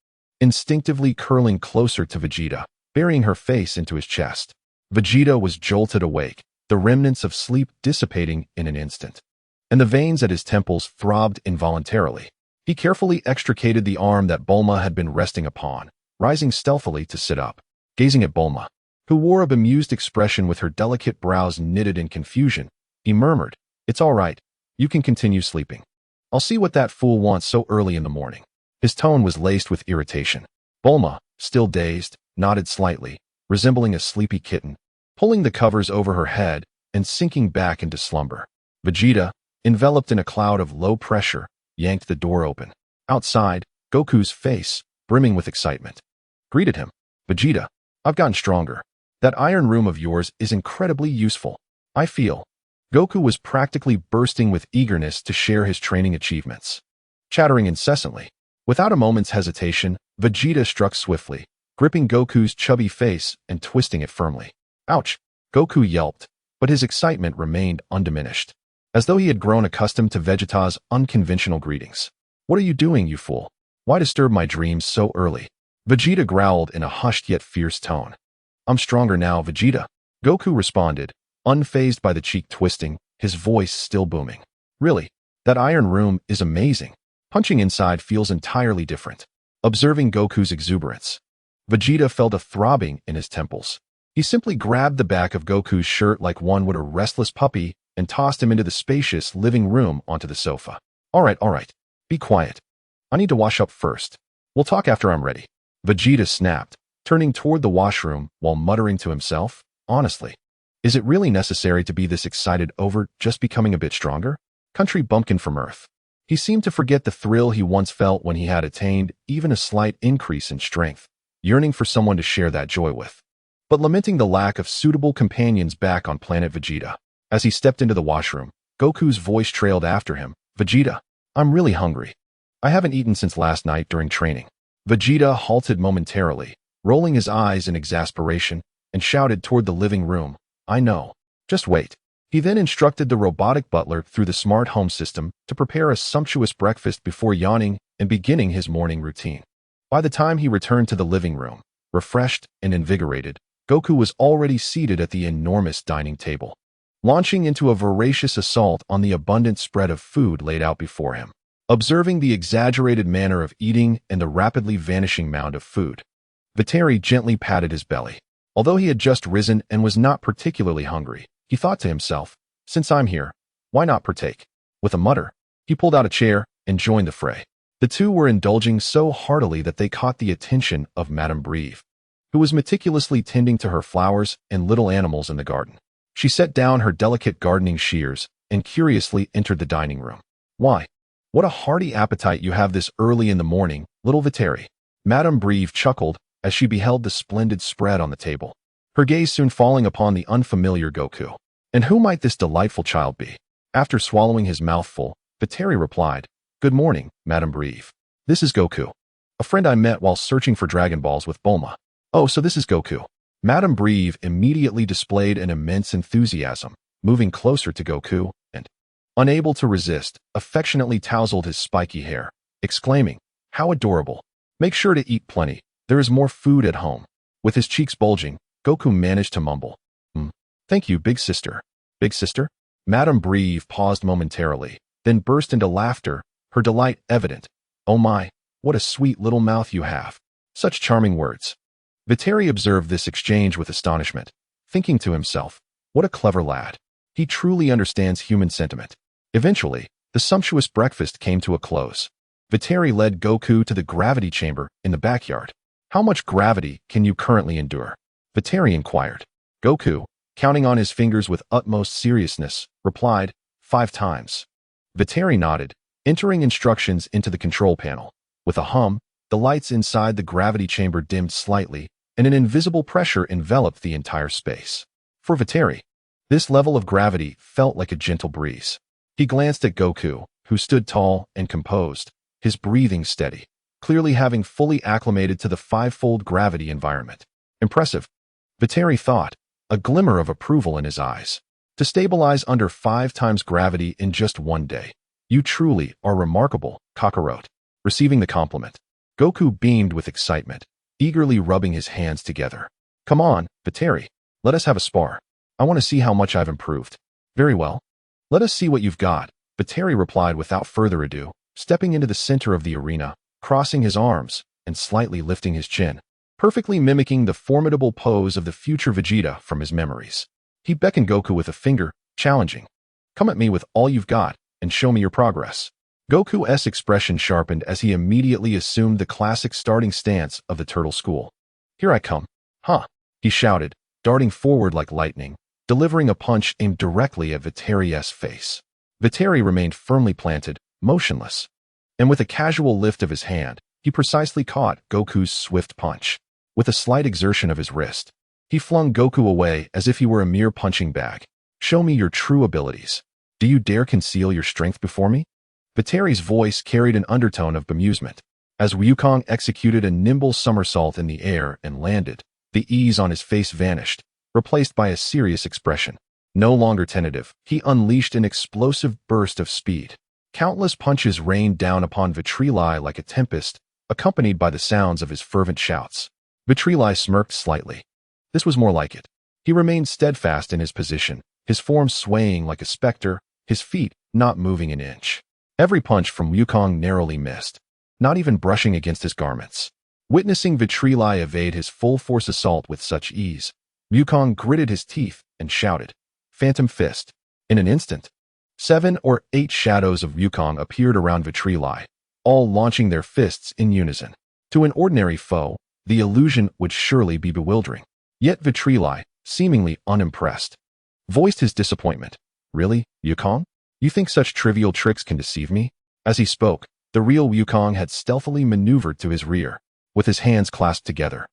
instinctively curling closer to Vegeta, burying her face into his chest. Vegeta was jolted awake, the remnants of sleep dissipating in an instant, and the veins at his temples throbbed involuntarily. He carefully extricated the arm that Bulma had been resting upon, rising stealthily to sit up. Gazing at Bulma, who wore a bemused expression with her delicate brows knitted in confusion, he murmured, "It's all right. You can continue sleeping. I'll see what that fool wants so early in the morning." His tone was laced with irritation. Bulma, still dazed, nodded slightly, resembling a sleepy kitten, pulling the covers over her head and sinking back into slumber. Vegeta, enveloped in a cloud of low pressure, yanked the door open. Outside, Goku's face, brimming with excitement, greeted him. "Vegeta, I've gotten stronger. That iron room of yours is incredibly useful. I feel." Goku was practically bursting with eagerness to share his training achievements. Chattering incessantly, without a moment's hesitation, Vegeta struck swiftly, gripping Goku's chubby face and twisting it firmly. "Ouch!" Goku yelped, but his excitement remained undiminished, as though he had grown accustomed to Vegeta's unconventional greetings. "What are you doing, you fool? Why disturb my dreams so early?" Vegeta growled in a hushed yet fierce tone. "I'm stronger now, Vegeta," Goku responded, unfazed by the cheek twisting, his voice still booming. "Really, that iron room is amazing. Punching inside feels entirely different." Observing Goku's exuberance, Vegeta felt a throbbing in his temples. He simply grabbed the back of Goku's shirt like one would a restless puppy and tossed him into the spacious living room onto the sofa. All right. Be quiet. I need to wash up first. We'll talk after I'm ready." Vegeta snapped, turning toward the washroom while muttering to himself, "Honestly, is it really necessary to be this excited over just becoming a bit stronger?" Country bumpkin from Earth. He seemed to forget the thrill he once felt when he had attained even a slight increase in strength, yearning for someone to share that joy with, but lamenting the lack of suitable companions back on Planet Vegeta. As he stepped into the washroom, Goku's voice trailed after him, "Vegeta, I'm really hungry. I haven't eaten since last night during training." Vegeta halted momentarily, rolling his eyes in exasperation, and shouted toward the living room, "I know. Just wait." He then instructed the robotic butler through the smart home system to prepare a sumptuous breakfast before yawning and beginning his morning routine. By the time he returned to the living room, refreshed and invigorated, Goku was already seated at the enormous dining table, launching into a voracious assault on the abundant spread of food laid out before him. Observing the exaggerated manner of eating and the rapidly vanishing mound of food, Vitri gently patted his belly. Although he had just risen and was not particularly hungry, he thought to himself, "Since I'm here, Why not partake? With a mutter, he pulled out a chair and joined the fray. The two were indulging so heartily that they caught the attention of Madame Breve, who was meticulously tending to her flowers and little animals in the garden. She set down her delicate gardening shears and curiously entered the dining room. Why, what a hearty appetite you have this early in the morning, little Vitri. Madame Breve chuckled as she beheld the splendid spread on the table, her gaze soon falling upon the unfamiliar Goku. And who might this delightful child be? After swallowing his mouthful, Vitri replied, "Good morning, Madame Breve. This is Goku, a friend I met while searching for Dragon Balls with Bulma." "Oh, so this is Goku." Madame Breve immediately displayed an immense enthusiasm, moving closer to Goku and, unable to resist, affectionately tousled his spiky hair, exclaiming, "How adorable. Make sure to eat plenty. There is more food at home." With his cheeks bulging, Goku managed to mumble, "Thank you, big sister." "Big sister?" Madame Breve paused momentarily, then burst into laughter, her delight evident. "Oh my, what a sweet little mouth you have. Such charming words." Vitri observed this exchange with astonishment, thinking to himself, what a clever lad. He truly understands human sentiment. Eventually, the sumptuous breakfast came to a close. Vitri led Goku to the gravity chamber in the backyard. "How much gravity can you currently endure?" Vitri inquired. Goku, counting on his fingers with utmost seriousness, replied, 5 times. Vitri nodded, entering instructions into the control panel. With a hum, the lights inside the gravity chamber dimmed slightly, and an invisible pressure enveloped the entire space. For Vitri, this level of gravity felt like a gentle breeze. He glanced at Goku, who stood tall and composed, his breathing steady, clearly having fully acclimated to the 5-fold gravity environment. Impressive, Vitri thought, a glimmer of approval in his eyes. To stabilize under 5 times gravity in just 1 day. You truly are remarkable, Kakarot. Receiving the compliment, Goku beamed with excitement, eagerly rubbing his hands together. "Come on, Vitri, let us have a spar. I want to see how much I've improved." "Very well. Let us see what you've got," Vitri replied without further ado, stepping into the center of the arena, crossing his arms, and slightly lifting his chin, perfectly mimicking the formidable pose of the future Vegeta from his memories. He beckoned Goku with a finger, challenging, "Come at me with all you've got, and show me your progress." Goku's expression sharpened as he immediately assumed the classic starting stance of the Turtle School. "Here I come. Huh," he shouted, darting forward like lightning, delivering a punch aimed directly at Vitri's face. Vitri remained firmly planted, motionless, and with a casual lift of his hand, he precisely caught Goku's swift punch. With a slight exertion of his wrist, he flung Goku away as if he were a mere punching bag. "Show me your true abilities. Do you dare conceal your strength before me?" Vitri's voice carried an undertone of bemusement. As Wukong executed a nimble somersault in the air and landed, the ease on his face vanished, replaced by a serious expression. No longer tentative, he unleashed an explosive burst of speed. Countless punches rained down upon Vitri like a tempest, accompanied by the sounds of his fervent shouts. Vitri smirked slightly. This was more like it. He remained steadfast in his position, his form swaying like a specter, his feet not moving an inch. Every punch from Wukong narrowly missed, not even brushing against his garments. Witnessing Vitri evade his full-force assault with such ease, Wukong gritted his teeth and shouted, "Phantom Fist." In an instant, 7 or 8 shadows of Wukong appeared around Vitri, all launching their fists in unison. To an ordinary foe, the illusion would surely be bewildering. Yet Vitri, seemingly unimpressed, voiced his disappointment. "Really, Wukong? You think such trivial tricks can deceive me?" As he spoke, the real Wukong had stealthily maneuvered to his rear, with his hands clasped together.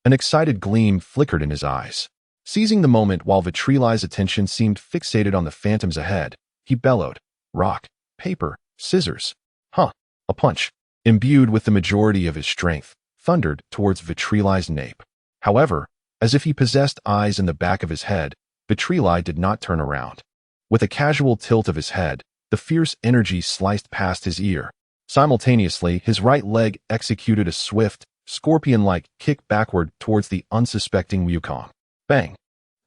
An excited gleam flickered in his eyes. Seizing the moment while Vitri's attention seemed fixated on the phantoms ahead, he bellowed, "Rock, paper, scissors." "Huh." A punch, imbued with the majority of his strength, thundered towards Vitri's nape. However, as if he possessed eyes in the back of his head, Vitri did not turn around. With a casual tilt of his head, the fierce energy sliced past his ear. Simultaneously, his right leg executed a swift, scorpion-like kick backward towards the unsuspecting Wukong. Bang!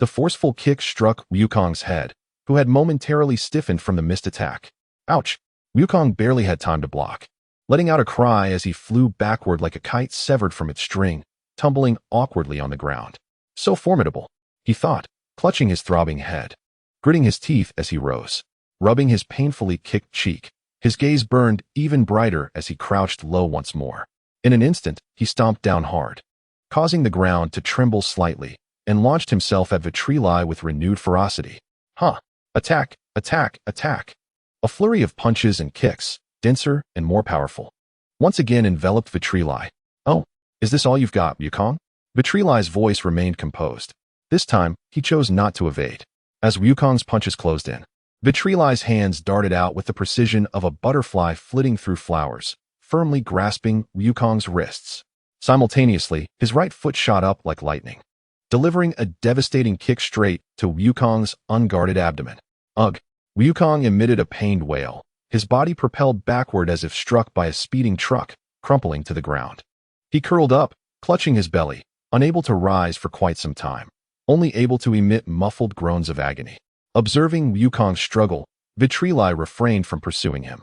The forceful kick struck Wukong's head, who had momentarily stiffened from the missed attack. Ouch! Wukong barely had time to block, letting out a cry as he flew backward like a kite severed from its string, tumbling awkwardly on the ground. So formidable, he thought, clutching his throbbing head, gritting his teeth as he rose. rubbing his painfully kicked cheek. His gaze burned even brighter as he crouched low once more. In an instant, he stomped down hard, causing the ground to tremble slightly, and launched himself at Vitri with renewed ferocity. Huh! Attack! Attack! Attack! A flurry of punches and kicks, denser and more powerful, once again enveloped Vitri. Oh, is this all you've got, Wukong? Vitri's voice remained composed. This time, he chose not to evade. As Wukong's punches closed in, Vitri's hands darted out with the precision of a butterfly flitting through flowers, firmly grasping Wukong's wrists. Simultaneously, his right foot shot up like lightning, delivering a devastating kick straight to Wukong's unguarded abdomen. Ugh! Wukong emitted a pained wail. His body propelled backward as if struck by a speeding truck, crumpling to the ground. He curled up, clutching his belly, unable to rise for quite some time, only able to emit muffled groans of agony. Observing Wukong's struggle, Vitri refrained from pursuing him.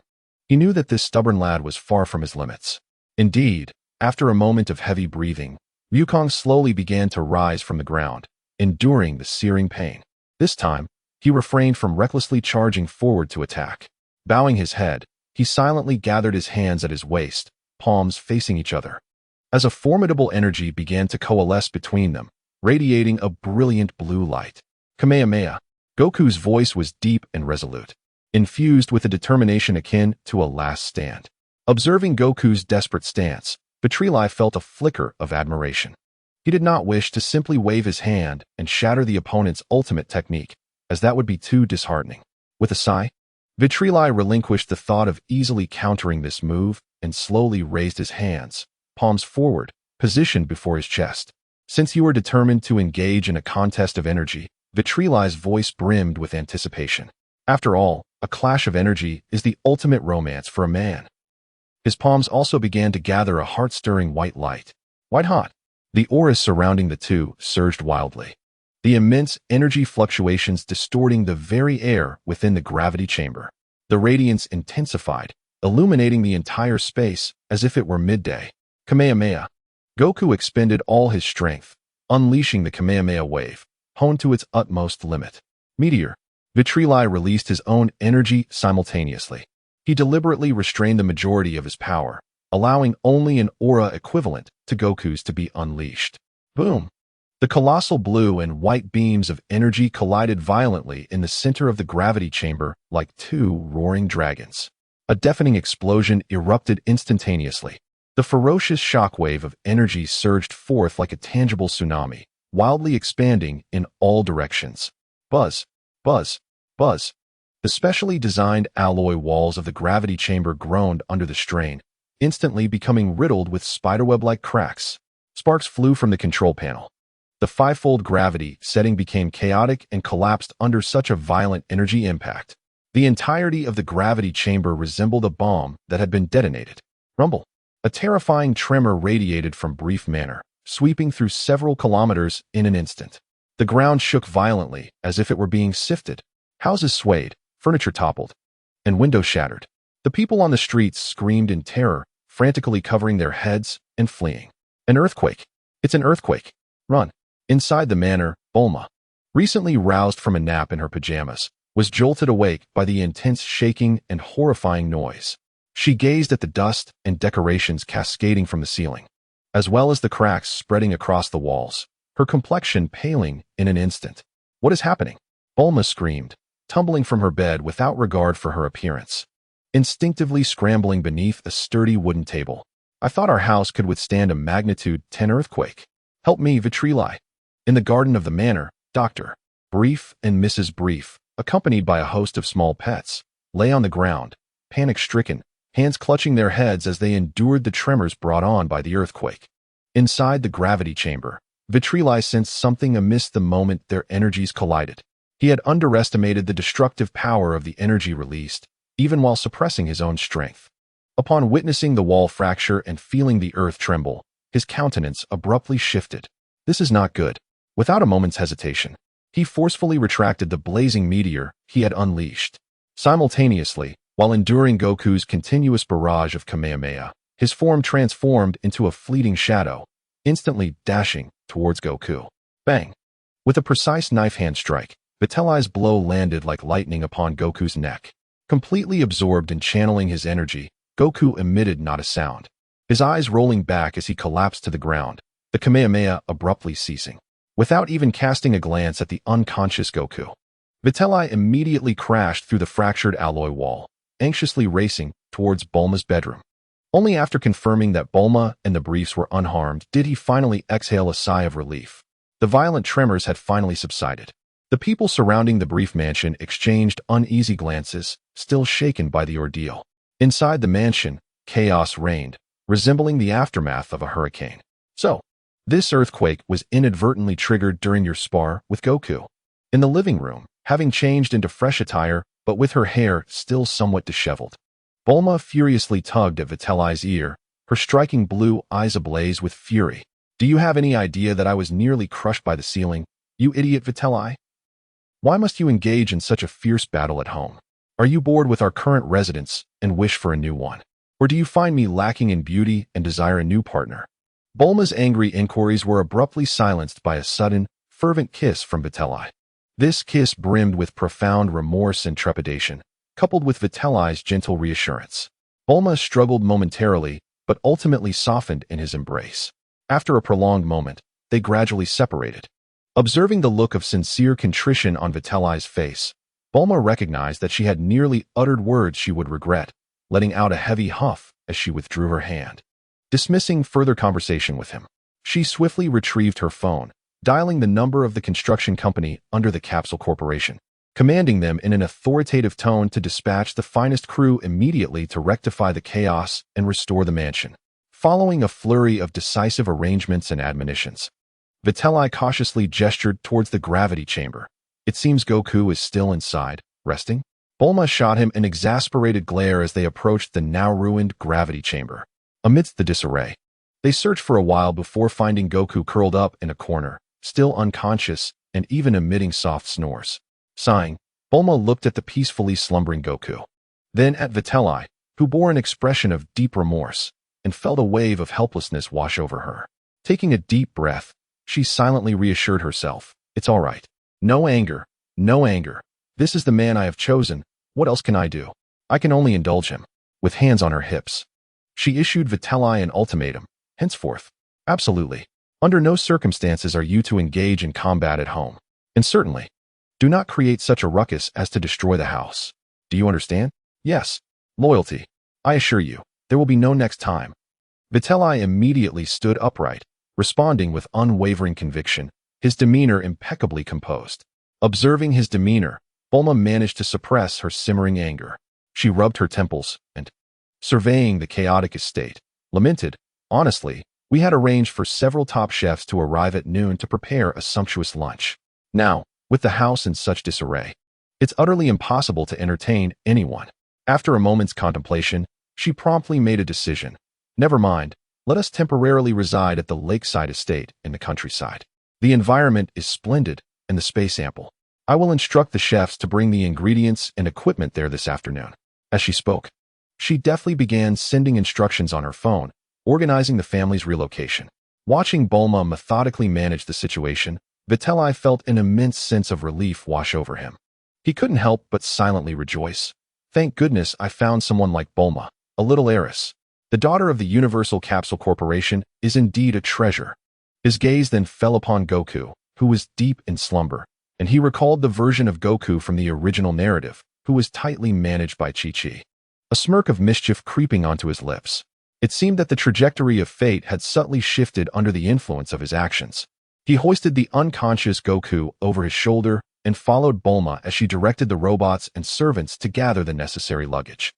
He knew that this stubborn lad was far from his limits. Indeed, after a moment of heavy breathing, Wukong slowly began to rise from the ground, enduring the searing pain. This time, he refrained from recklessly charging forward to attack. Bowing his head, he silently gathered his hands at his waist, palms facing each other. As a formidable energy began to coalesce between them, radiating a brilliant blue light. Kamehameha. Goku's voice was deep and resolute, infused with a determination akin to a last stand. Observing Goku's desperate stance, Vitri felt a flicker of admiration. He did not wish to simply wave his hand and shatter the opponent's ultimate technique, as that would be too disheartening. With a sigh, Vitri relinquished the thought of easily countering this move and slowly raised his hands, palms forward, positioned before his chest. Since you are determined to engage in a contest of energy, Vitri's voice brimmed with anticipation. After all, a clash of energy is the ultimate romance for a man. His palms also began to gather a heart-stirring white light. White hot. The auras surrounding the two surged wildly, the immense energy fluctuations distorting the very air within the gravity chamber. The radiance intensified, illuminating the entire space as if it were midday. Kamehameha. Goku expended all his strength, unleashing the Kamehameha wave, honed to its utmost limit. Meteor. Vitri released his own energy simultaneously. He deliberately restrained the majority of his power, allowing only an aura equivalent to Goku's to be unleashed. Boom! The colossal blue and white beams of energy collided violently in the center of the gravity chamber like two roaring dragons. A deafening explosion erupted instantaneously. The ferocious shockwave of energy surged forth like a tangible tsunami, wildly expanding in all directions. Buzz, buzz, buzz. The specially designed alloy walls of the gravity chamber groaned under the strain, instantly becoming riddled with spiderweb-like cracks. Sparks flew from the control panel. The fivefold gravity setting became chaotic and collapsed under such a violent energy impact. The entirety of the gravity chamber resembled a bomb that had been detonated. Rumble. A terrifying tremor radiated from Brief Manor, sweeping through several kilometers in an instant. The ground shook violently, as if it were being sifted. Houses swayed, furniture toppled, and windows shattered. The people on the streets screamed in terror, frantically covering their heads and fleeing. An earthquake. It's an earthquake. Run. Inside the manor, Bulma, recently roused from a nap in her pajamas, was jolted awake by the intense shaking and horrifying noise. She gazed at the dust and decorations cascading from the ceiling, as well as the cracks spreading across the walls, her complexion paling in an instant. What is happening? Bulma screamed, tumbling from her bed without regard for her appearance, instinctively scrambling beneath a sturdy wooden table. I thought our house could withstand a magnitude 10 earthquake. Help me, Vitri. In the garden of the manor, Dr. Brief and Mrs. Brief, accompanied by a host of small pets, lay on the ground, panic-stricken, hands clutching their heads as they endured the tremors brought on by the earthquake. Inside the gravity chamber, Vitri sensed something amiss the moment their energies collided. He had underestimated the destructive power of the energy released, even while suppressing his own strength. Upon witnessing the wall fracture and feeling the earth tremble, his countenance abruptly shifted. This is not good. Without a moment's hesitation, he forcefully retracted the blazing meteor he had unleashed. Simultaneously, while enduring Goku's continuous barrage of Kamehameha, his form transformed into a fleeting shadow, instantly dashing towards Goku. Bang! With a precise knife hand strike, Vitelli's blow landed like lightning upon Goku's neck. Completely absorbed in channeling his energy, Goku emitted not a sound. His eyes rolling back as he collapsed to the ground, the Kamehameha abruptly ceasing. Without even casting a glance at the unconscious Goku, Vitelli immediately crashed through the fractured alloy wall, anxiously racing towards Bulma's bedroom. Only after confirming that Bulma and the briefs were unharmed did he finally exhale a sigh of relief. The violent tremors had finally subsided. The people surrounding the brief mansion exchanged uneasy glances, still shaken by the ordeal. Inside the mansion, chaos reigned, resembling the aftermath of a hurricane. So, this earthquake was inadvertently triggered during your spar with Goku. In the living room, having changed into fresh attire, but with her hair still somewhat disheveled, Bulma furiously tugged at Vitelli's ear, her striking blue eyes ablaze with fury. Do you have any idea that I was nearly crushed by the ceiling, you idiot Vitelli? Why must you engage in such a fierce battle at home? Are you bored with our current residence and wish for a new one? Or do you find me lacking in beauty and desire a new partner? Bulma's angry inquiries were abruptly silenced by a sudden, fervent kiss from Vitelli. This kiss brimmed with profound remorse and trepidation, coupled with Vitelli's gentle reassurance. Bulma struggled momentarily, but ultimately softened in his embrace. After a prolonged moment, they gradually separated. Observing the look of sincere contrition on Vitelli's face, Bulma recognized that she had nearly uttered words she would regret, letting out a heavy huff as she withdrew her hand. Dismissing further conversation with him, she swiftly retrieved her phone, dialing the number of the construction company under the Capsule Corporation, commanding them in an authoritative tone to dispatch the finest crew immediately to rectify the chaos and restore the mansion. Following a flurry of decisive arrangements and admonitions, Vitelli cautiously gestured towards the gravity chamber. It seems Goku is still inside, resting? Bulma shot him an exasperated glare as they approached the now-ruined gravity chamber. Amidst the disarray, they searched for a while before finding Goku curled up in a corner, still unconscious and even emitting soft snores. Sighing, Bulma looked at the peacefully slumbering Goku, then at Vitelli, who bore an expression of deep remorse, and felt a wave of helplessness wash over her. Taking a deep breath, she silently reassured herself, "It's all right. No anger, no anger. This is the man I have chosen. What else can I do? I can only indulge him." With hands on her hips, she issued Vitelli an ultimatum. Henceforth, absolutely, under no circumstances are you to engage in combat at home. And certainly, do not create such a ruckus as to destroy the house. Do you understand? Yes. Loyalty. I assure you, there will be no next time. Vitelli immediately stood upright, responding with unwavering conviction, his demeanor impeccably composed. Observing his demeanor, Bulma managed to suppress her simmering anger. She rubbed her temples and, surveying the chaotic estate, lamented, "Honestly, we had arranged for several top chefs to arrive at noon to prepare a sumptuous lunch. Now, with the house in such disarray, it's utterly impossible to entertain anyone." After a moment's contemplation, she promptly made a decision. "Never mind, let us temporarily reside at the lakeside estate in the countryside. The environment is splendid and the space ample. I will instruct the chefs to bring the ingredients and equipment there this afternoon." As she spoke, she deftly began sending instructions on her phone, organizing the family's relocation. Watching Bulma methodically manage the situation, Vitelli felt an immense sense of relief wash over him. He couldn't help but silently rejoice. "Thank goodness I found someone like Bulma, a little heiress. The daughter of the Universal Capsule Corporation is indeed a treasure." His gaze then fell upon Goku, who was deep in slumber, and he recalled the version of Goku from the original narrative, who was tightly managed by Chi-Chi. A smirk of mischief creeping onto his lips. It seemed that the trajectory of fate had subtly shifted under the influence of his actions. He hoisted the unconscious Goku over his shoulder and followed Bulma as she directed the robots and servants to gather the necessary luggage.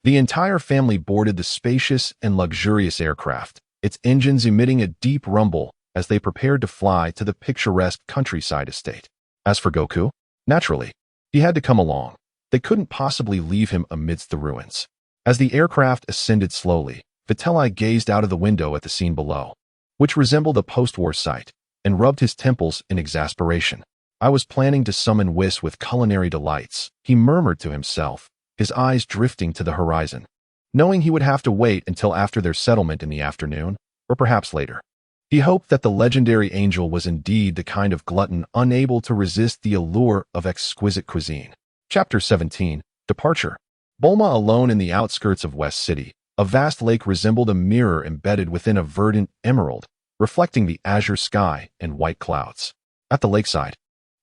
The entire family boarded the spacious and luxurious aircraft, its engines emitting a deep rumble as they prepared to fly to the picturesque countryside estate. As for Goku, naturally, he had to come along. They couldn't possibly leave him amidst the ruins. As the aircraft ascended slowly, Vitelli gazed out of the window at the scene below, which resembled a post-war site, and rubbed his temples in exasperation. "I was planning to summon Whis with culinary delights," he murmured to himself, his eyes drifting to the horizon, knowing he would have to wait until after their settlement in the afternoon, or perhaps later. He hoped that the legendary angel was indeed the kind of glutton unable to resist the allure of exquisite cuisine. Chapter 17. Departure. Bulma alone in the outskirts of West City. A vast lake resembled a mirror embedded within a verdant emerald, reflecting the azure sky and white clouds. At the lakeside,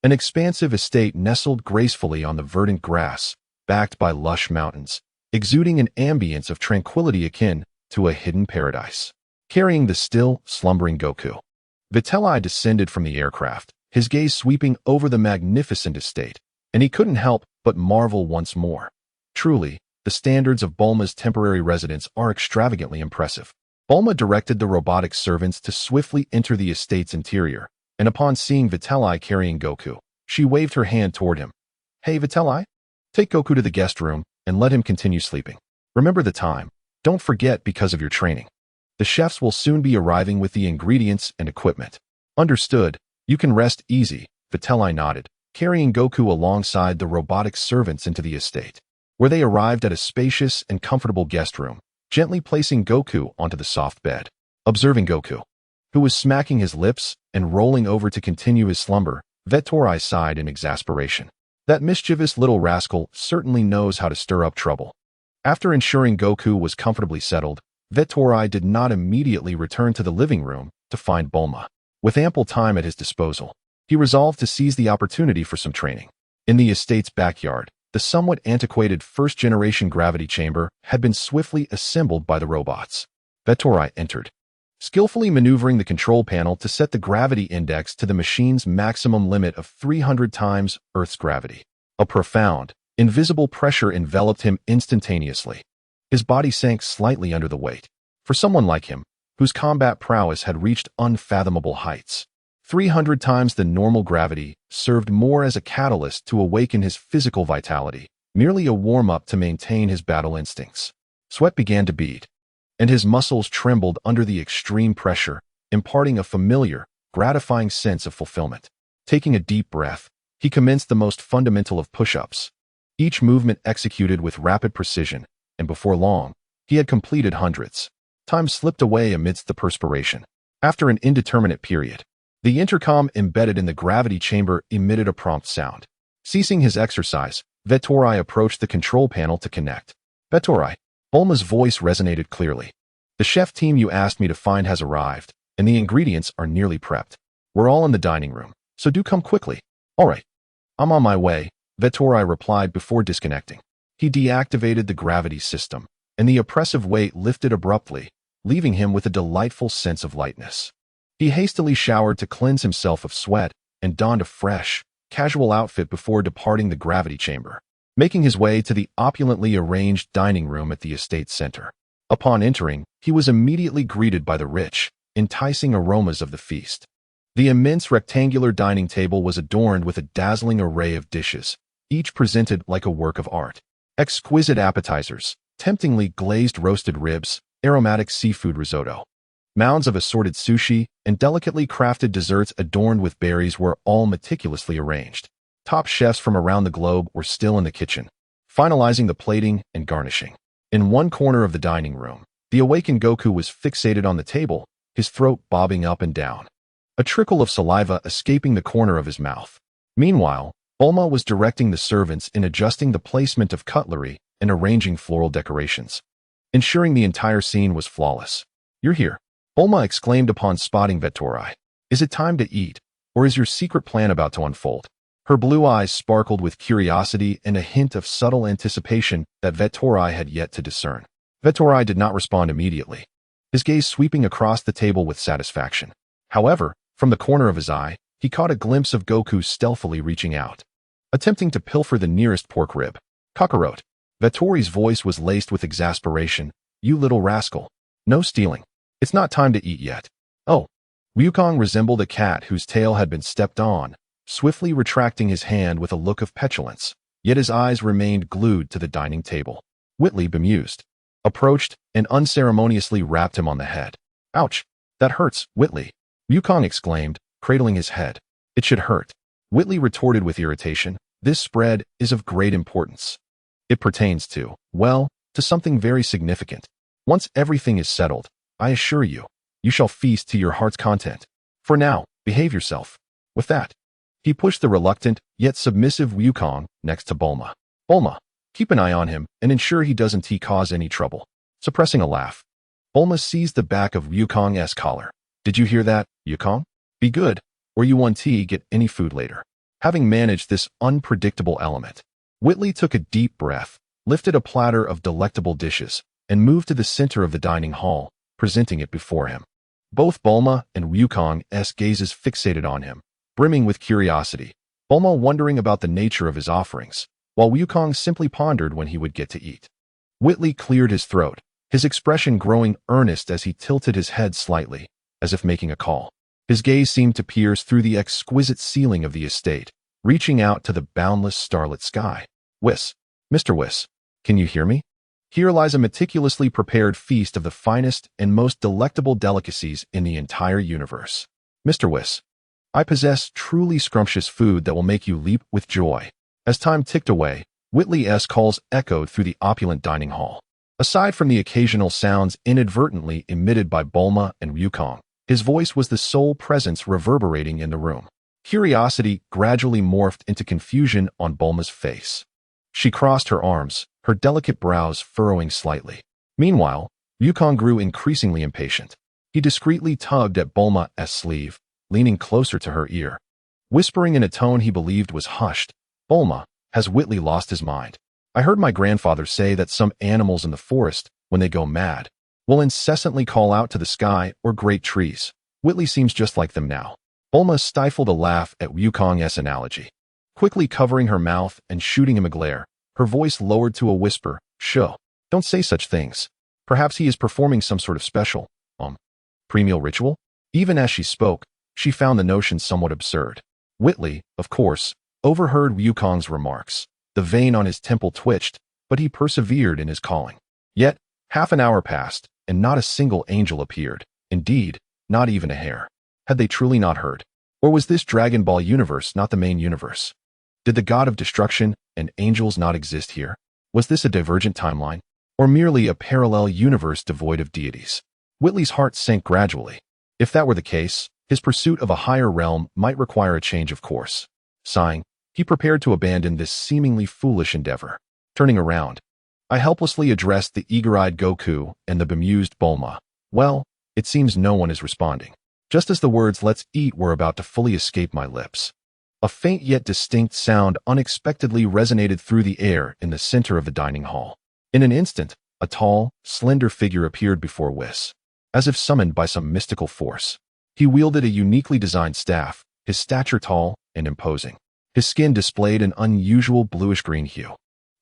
an expansive estate nestled gracefully on the verdant grass, backed by lush mountains, exuding an ambience of tranquility akin to a hidden paradise. Carrying the still, slumbering Goku, Vitri descended from the aircraft, his gaze sweeping over the magnificent estate, and he couldn't help but marvel once more. Truly, the standards of Bulma's temporary residence are extravagantly impressive. Bulma directed the robotic servants to swiftly enter the estate's interior, and upon seeing Vitri carrying Goku, she waved her hand toward him. "Hey, Vitri, take Goku to the guest room and let him continue sleeping. Remember the time. Don't forget because of your training. The chefs will soon be arriving with the ingredients and equipment." "Understood. You can rest easy," Vitri nodded, carrying Goku alongside the robotic servants into the estate, where they arrived at a spacious and comfortable guest room, gently placing Goku onto the soft bed. Observing Goku, who was smacking his lips and rolling over to continue his slumber, Vitri sighed in exasperation. That mischievous little rascal certainly knows how to stir up trouble. After ensuring Goku was comfortably settled, Vitri did not immediately return to the living room to find Bulma. With ample time at his disposal, he resolved to seize the opportunity for some training. In the estate's backyard, the somewhat antiquated first-generation gravity chamber had been swiftly assembled by the robots. Vitri entered, skillfully maneuvering the control panel to set the gravity index to the machine's maximum limit of 300 times Earth's gravity. A profound, invisible pressure enveloped him instantaneously. His body sank slightly under the weight. For someone like him, whose combat prowess had reached unfathomable heights, 300 times the normal gravity served more as a catalyst to awaken his physical vitality, merely a warm-up to maintain his battle instincts. Sweat began to bead, and his muscles trembled under the extreme pressure, imparting a familiar, gratifying sense of fulfillment. Taking a deep breath, he commenced the most fundamental of push-ups, each movement executed with rapid precision, and before long, he had completed hundreds. Time slipped away amidst the perspiration. After an indeterminate period, the intercom embedded in the gravity chamber emitted a prompt sound. Ceasing his exercise, Vitri approached the control panel to connect. "Vitri," Bulma's voice resonated clearly. "The chef team you asked me to find has arrived, and the ingredients are nearly prepped. We're all in the dining room, so do come quickly." "All right. I'm on my way," Vitri replied before disconnecting. He deactivated the gravity system, and the oppressive weight lifted abruptly, leaving him with a delightful sense of lightness. He hastily showered to cleanse himself of sweat and donned a fresh, casual outfit before departing the gravity chamber, making his way to the opulently arranged dining room at the estate center. Upon entering, he was immediately greeted by the rich, enticing aromas of the feast. The immense rectangular dining table was adorned with a dazzling array of dishes, each presented like a work of art. Exquisite appetizers, temptingly glazed roasted ribs, aromatic seafood risotto, mounds of assorted sushi, and delicately crafted desserts adorned with berries were all meticulously arranged. Top chefs from around the globe were still in the kitchen, finalizing the plating and garnishing. In one corner of the dining room, the awakened Goku was fixated on the table, his throat bobbing up and down, a trickle of saliva escaping the corner of his mouth. Meanwhile, Bulma was directing the servants in adjusting the placement of cutlery and arranging floral decorations, ensuring the entire scene was flawless. "You're here," Bulma exclaimed upon spotting Vitri. "Is it time to eat, or is your secret plan about to unfold?" Her blue eyes sparkled with curiosity and a hint of subtle anticipation that Vitri had yet to discern. Vitri did not respond immediately, his gaze sweeping across the table with satisfaction. However, from the corner of his eye, he caught a glimpse of Goku stealthily reaching out, attempting to pilfer the nearest pork rib. "Kakarot." Vitri's voice was laced with exasperation. "You little rascal. No stealing. It's not time to eat yet." "Oh." Wukong resembled a cat whose tail had been stepped on, swiftly retracting his hand with a look of petulance, yet his eyes remained glued to the dining table. Witley, bemused, approached and unceremoniously rapped him on the head. "Ouch. That hurts, Witley," Wukong exclaimed, cradling his head. "It should hurt." Witley retorted with irritation. "This spread is of great importance. It pertains to, well, to something very significant. Once everything is settled, I assure you, You shall feast to your heart's content. For now, behave yourself. With that, he pushed the reluctant, yet submissive Wukong next to Bulma. Bulma, keep an eye on him and ensure he doesn't cause any trouble. Suppressing a laugh, Bulma seized the back of Wukong's collar. Did you hear that, Wukong? Be good, or you won't get any food later. Having managed this unpredictable element, Witley took a deep breath, lifted a platter of delectable dishes, and moved to the center of the dining hall, presenting it before him. Both Bulma and Wukong's gazes fixated on him, brimming with curiosity, Bulma wondering about the nature of his offerings, while Wukong simply pondered when he would get to eat. Witley cleared his throat, his expression growing earnest as he tilted his head slightly, as if making a call. His gaze seemed to pierce through the exquisite ceiling of the estate, reaching out to the boundless starlit sky. Whis, Mr. Whis, can you hear me? Here lies a meticulously prepared feast of the finest and most delectable delicacies in the entire universe. Mr. Whis, I possess truly scrumptious food that will make you leap with joy. As time ticked away, Witley's calls echoed through the opulent dining hall. Aside from the occasional sounds inadvertently emitted by Bulma and Wukong, his voice was the sole presence reverberating in the room. Curiosity gradually morphed into confusion on Bulma's face. She crossed her arms, her delicate brows furrowing slightly. Meanwhile, Wukong grew increasingly impatient. He discreetly tugged at Bulma's sleeve, leaning closer to her ear. Whispering in a tone he believed was hushed, Bulma, has Witley lost his mind? I heard my grandfather say that some animals in the forest, when they go mad, will incessantly call out to the sky or great trees. Witley seems just like them now. Bulma stifled a laugh at Wukong's analogy. Quickly covering her mouth and shooting him a glare, her voice lowered to a whisper, Sho, don't say such things. Perhaps he is performing some sort of special, pre-meal ritual? Even as she spoke, she found the notion somewhat absurd. Witley, of course, overheard Wukong's remarks. The vein on his temple twitched, but he persevered in his calling. Yet, half an hour passed, and not a single angel appeared. Indeed, not even a hair. Had they truly not heard? Or was this Dragon Ball universe not the main universe? Did the god of destruction and angels not exist here? Was this a divergent timeline? Or merely a parallel universe devoid of deities? Witley's heart sank gradually. If that were the case, his pursuit of a higher realm might require a change of course. Sighing, he prepared to abandon this seemingly foolish endeavor. Turning around, I helplessly addressed the eager-eyed Goku and the bemused Bulma. Well, it seems no one is responding. Just as the words "let's eat" were about to fully escape my lips, a faint yet distinct sound unexpectedly resonated through the air in the center of the dining hall. In an instant, a tall, slender figure appeared before Whis, as if summoned by some mystical force. He wielded a uniquely designed staff, his stature tall and imposing. His skin displayed an unusual bluish-green hue.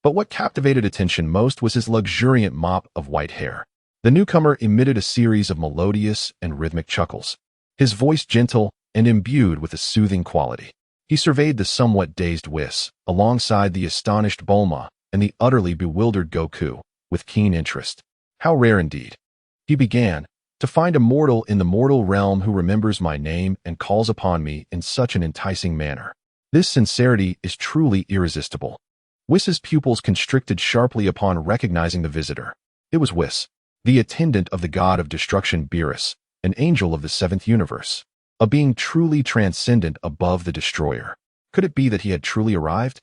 But what captivated attention most was his luxuriant mop of white hair. The newcomer emitted a series of melodious and rhythmic chuckles, his voice gentle and imbued with a soothing quality. He surveyed the somewhat dazed Whis, alongside the astonished Bulma and the utterly bewildered Goku, with keen interest. How rare indeed. He began, to find a mortal in the mortal realm who remembers my name and calls upon me in such an enticing manner. This sincerity is truly irresistible. Whis's pupils constricted sharply upon recognizing the visitor. It was Whis, the attendant of the god of destruction Beerus, an angel of the seventh universe, a being truly transcendent above the destroyer. Could it be that he had truly arrived?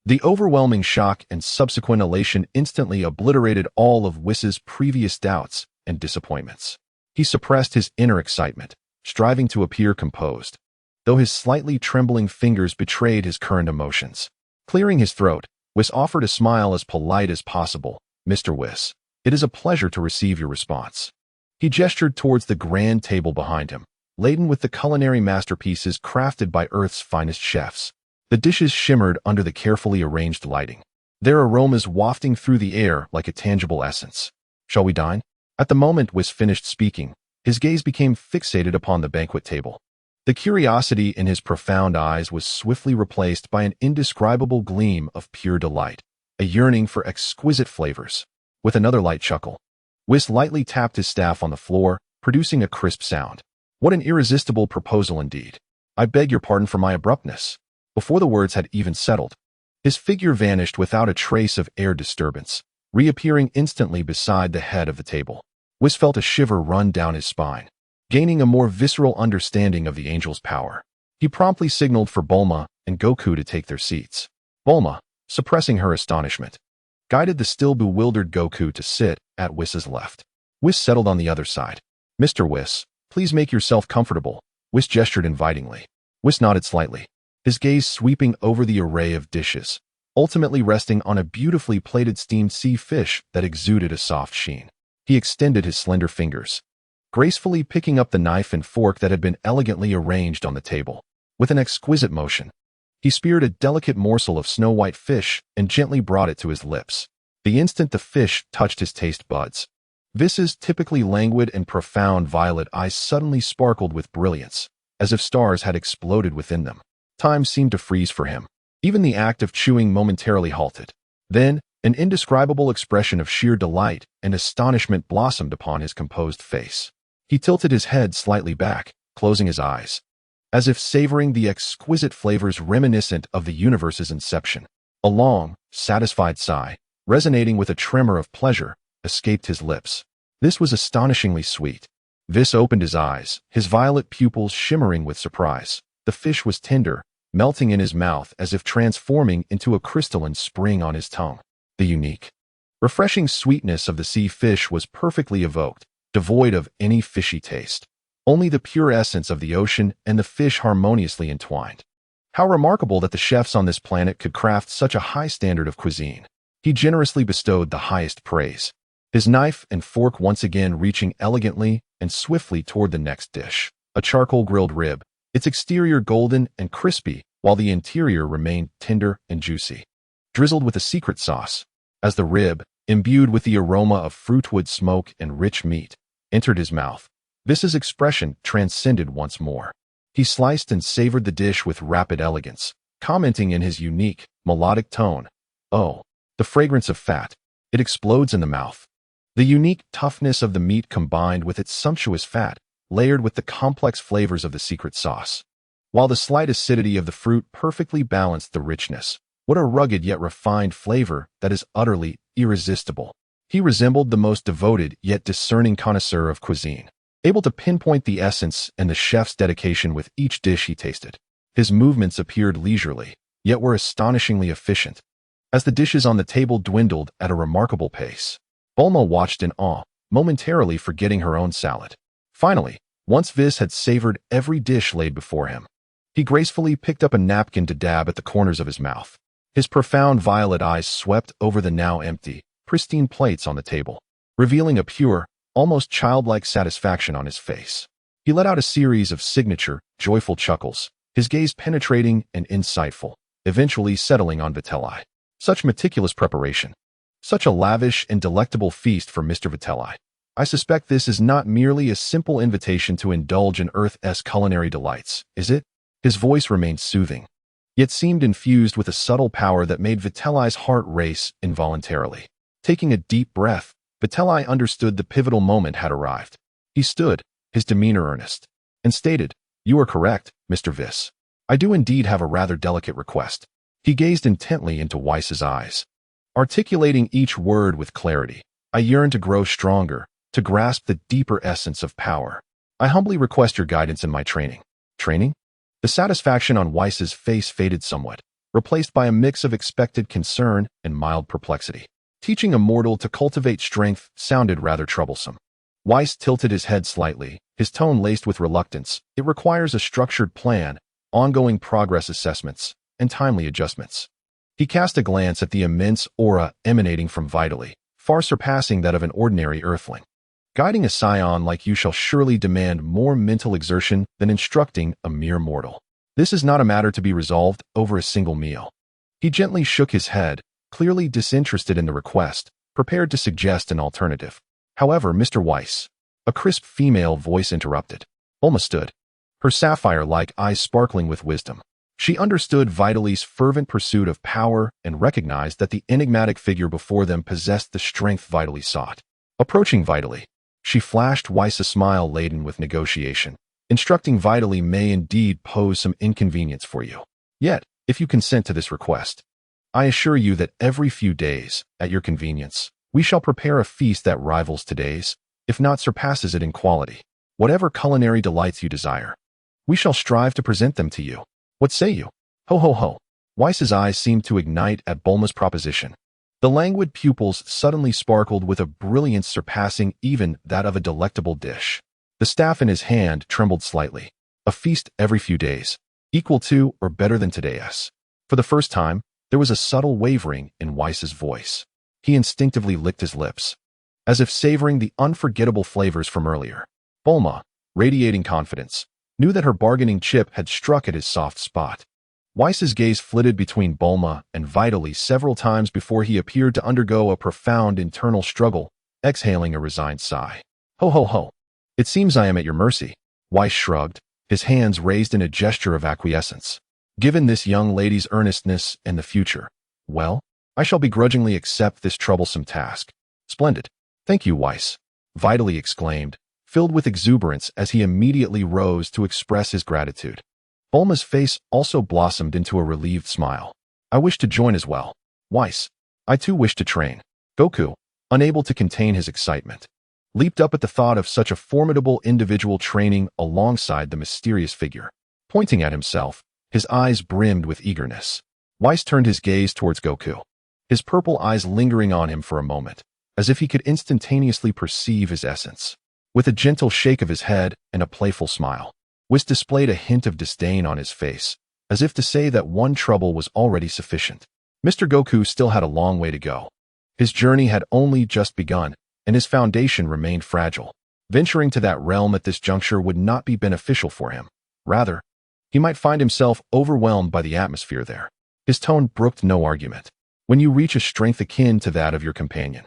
The overwhelming shock and subsequent elation instantly obliterated all of Whis's previous doubts and disappointments. He suppressed his inner excitement, striving to appear composed, though his slightly trembling fingers betrayed his current emotions. Clearing his throat, Whis offered a smile as polite as possible. Mr. Whis, it is a pleasure to receive your response. He gestured towards the grand table behind him, laden with the culinary masterpieces crafted by Earth's finest chefs. The dishes shimmered under the carefully arranged lighting, their aromas wafting through the air like a tangible essence. Shall we dine? At the moment Whis finished speaking, his gaze became fixated upon the banquet table. The curiosity in his profound eyes was swiftly replaced by an indescribable gleam of pure delight, a yearning for exquisite flavors. With another light chuckle, Whis lightly tapped his staff on the floor, producing a crisp sound. What an irresistible proposal indeed. I beg your pardon for my abruptness. Before the words had even settled, his figure vanished without a trace of air disturbance, reappearing instantly beside the head of the table. Whis felt a shiver run down his spine. gaining a more visceral understanding of the angel's power. He promptly signaled for Bulma and Goku to take their seats. Bulma, suppressing her astonishment, guided the still bewildered Goku to sit at Whis' left. Whis settled on the other side. "Mr. Whis, please make yourself comfortable." Whis gestured invitingly. Whis nodded slightly, his gaze sweeping over the array of dishes, ultimately resting on a beautifully plated steamed sea fish that exuded a soft sheen. He extended his slender fingers, gracefully picking up the knife and fork that had been elegantly arranged on the table. With an exquisite motion, he speared a delicate morsel of snow-white fish and gently brought it to his lips. The instant the fish touched his taste buds, Vis's typically languid and profound violet eyes suddenly sparkled with brilliance, as if stars had exploded within them. Time seemed to freeze for him. Even the act of chewing momentarily halted. Then, an indescribable expression of sheer delight and astonishment blossomed upon his composed face. He tilted his head slightly back, closing his eyes, as if savoring the exquisite flavors reminiscent of the universe's inception. A long, satisfied sigh, resonating with a tremor of pleasure, escaped his lips. This was astonishingly sweet. Vis opened his eyes, his violet pupils shimmering with surprise. The fish was tender, melting in his mouth as if transforming into a crystalline spring on his tongue. The unique, refreshing sweetness of the sea fish was perfectly evoked, devoid of any fishy taste. Only the pure essence of the ocean and the fish harmoniously entwined. How remarkable that the chefs on this planet could craft such a high standard of cuisine. He generously bestowed the highest praise, his knife and fork once again reaching elegantly and swiftly toward the next dish. A charcoal-grilled rib, its exterior golden and crispy, while the interior remained tender and juicy, drizzled with a secret sauce. As the rib, imbued with the aroma of fruitwood smoke and rich meat, entered his mouth, Vis's expression transcended once more. He sliced and savored the dish with rapid elegance, commenting in his unique, melodic tone, "Oh, the fragrance of fat. It explodes in the mouth." The unique toughness of the meat combined with its sumptuous fat, layered with the complex flavors of the secret sauce, while the slight acidity of the fruit perfectly balanced the richness. What a rugged yet refined flavor that is utterly irresistible. He resembled the most devoted yet discerning connoisseur of cuisine, able to pinpoint the essence and the chef's dedication with each dish he tasted. His movements appeared leisurely, yet were astonishingly efficient, as the dishes on the table dwindled at a remarkable pace. Bulma watched in awe, momentarily forgetting her own salad. Finally, once Vis had savored every dish laid before him, he gracefully picked up a napkin to dab at the corners of his mouth. His profound violet eyes swept over the now empty, pristine plates on the table, revealing a pure, almost childlike satisfaction on his face. He let out a series of signature, joyful chuckles, his gaze penetrating and insightful, eventually settling on Vitri. Such meticulous preparation. Such a lavish and delectable feast for Mr. Vitri. I suspect this is not merely a simple invitation to indulge in Earth's culinary delights, is it? His voice remained soothing, yet seemed infused with a subtle power that made Vitri's heart race involuntarily. Taking a deep breath, Vitri understood the pivotal moment had arrived. He stood, his demeanor earnest, and stated, "You are correct, Mr. Vis. I do indeed have a rather delicate request." He gazed intently into Whis' eyes, articulating each word with clarity. "I yearn to grow stronger, to grasp the deeper essence of power. I humbly request your guidance in my training." Training? The satisfaction on Whis' face faded somewhat, replaced by a mix of expected concern and mild perplexity. Teaching a mortal to cultivate strength sounded rather troublesome. Whis tilted his head slightly, his tone laced with reluctance. "It requires a structured plan, ongoing progress assessments, and timely adjustments." He cast a glance at the immense aura emanating from Vitri, far surpassing that of an ordinary earthling. Guiding a Saiyan like you shall surely demand more mental exertion than instructing a mere mortal. This is not a matter to be resolved over a single meal. He gently shook his head, clearly disinterested in the request, prepared to suggest an alternative. "However, Mr. Whis," a crisp female voice interrupted. Bulma stood, her sapphire-like eyes sparkling with wisdom. She understood Vitri's fervent pursuit of power and recognized that the enigmatic figure before them possessed the strength Vitri sought. Approaching Vitri, she flashed Whis a smile laden with negotiation. "Instructing Vitri may indeed pose some inconvenience for you. Yet, if you consent to this request, I assure you that every few days, at your convenience, we shall prepare a feast that rivals today's, if not surpasses it in quality." Whatever culinary delights you desire, we shall strive to present them to you. What say you? Ho ho ho. Weiss's eyes seemed to ignite at Bulma's proposition. The languid pupils suddenly sparkled with a brilliance surpassing even that of a delectable dish. The staff in his hand trembled slightly. A feast every few days, equal to or better than today's. For the first time, there was a subtle wavering in Weiss's voice. He instinctively licked his lips, as if savoring the unforgettable flavors from earlier. Bulma, radiating confidence, knew that her bargaining chip had struck at his soft spot. Weiss's gaze flitted between Bulma and Vitri several times before he appeared to undergo a profound internal struggle, exhaling a resigned sigh. Ho ho ho. It seems I am at your mercy. Weiss shrugged, his hands raised in a gesture of acquiescence. Given this young lady's earnestness and the future, well, I shall begrudgingly accept this troublesome task. Splendid. Thank you, Weiss, Vitri exclaimed, filled with exuberance as he immediately rose to express his gratitude. Bulma's face also blossomed into a relieved smile. I wish to join as well. Weiss, I too wish to train. Goku, unable to contain his excitement, leaped up at the thought of such a formidable individual training alongside the mysterious figure. Pointing at himself, his eyes brimmed with eagerness. Weiss turned his gaze towards Goku, his purple eyes lingering on him for a moment, as if he could instantaneously perceive his essence. With a gentle shake of his head and a playful smile, Weiss displayed a hint of disdain on his face, as if to say that one trouble was already sufficient. Mr. Goku still had a long way to go. His journey had only just begun, and his foundation remained fragile. Venturing to that realm at this juncture would not be beneficial for him. Rather, he might find himself overwhelmed by the atmosphere there. His tone brooked no argument. When you reach a strength akin to that of your companion,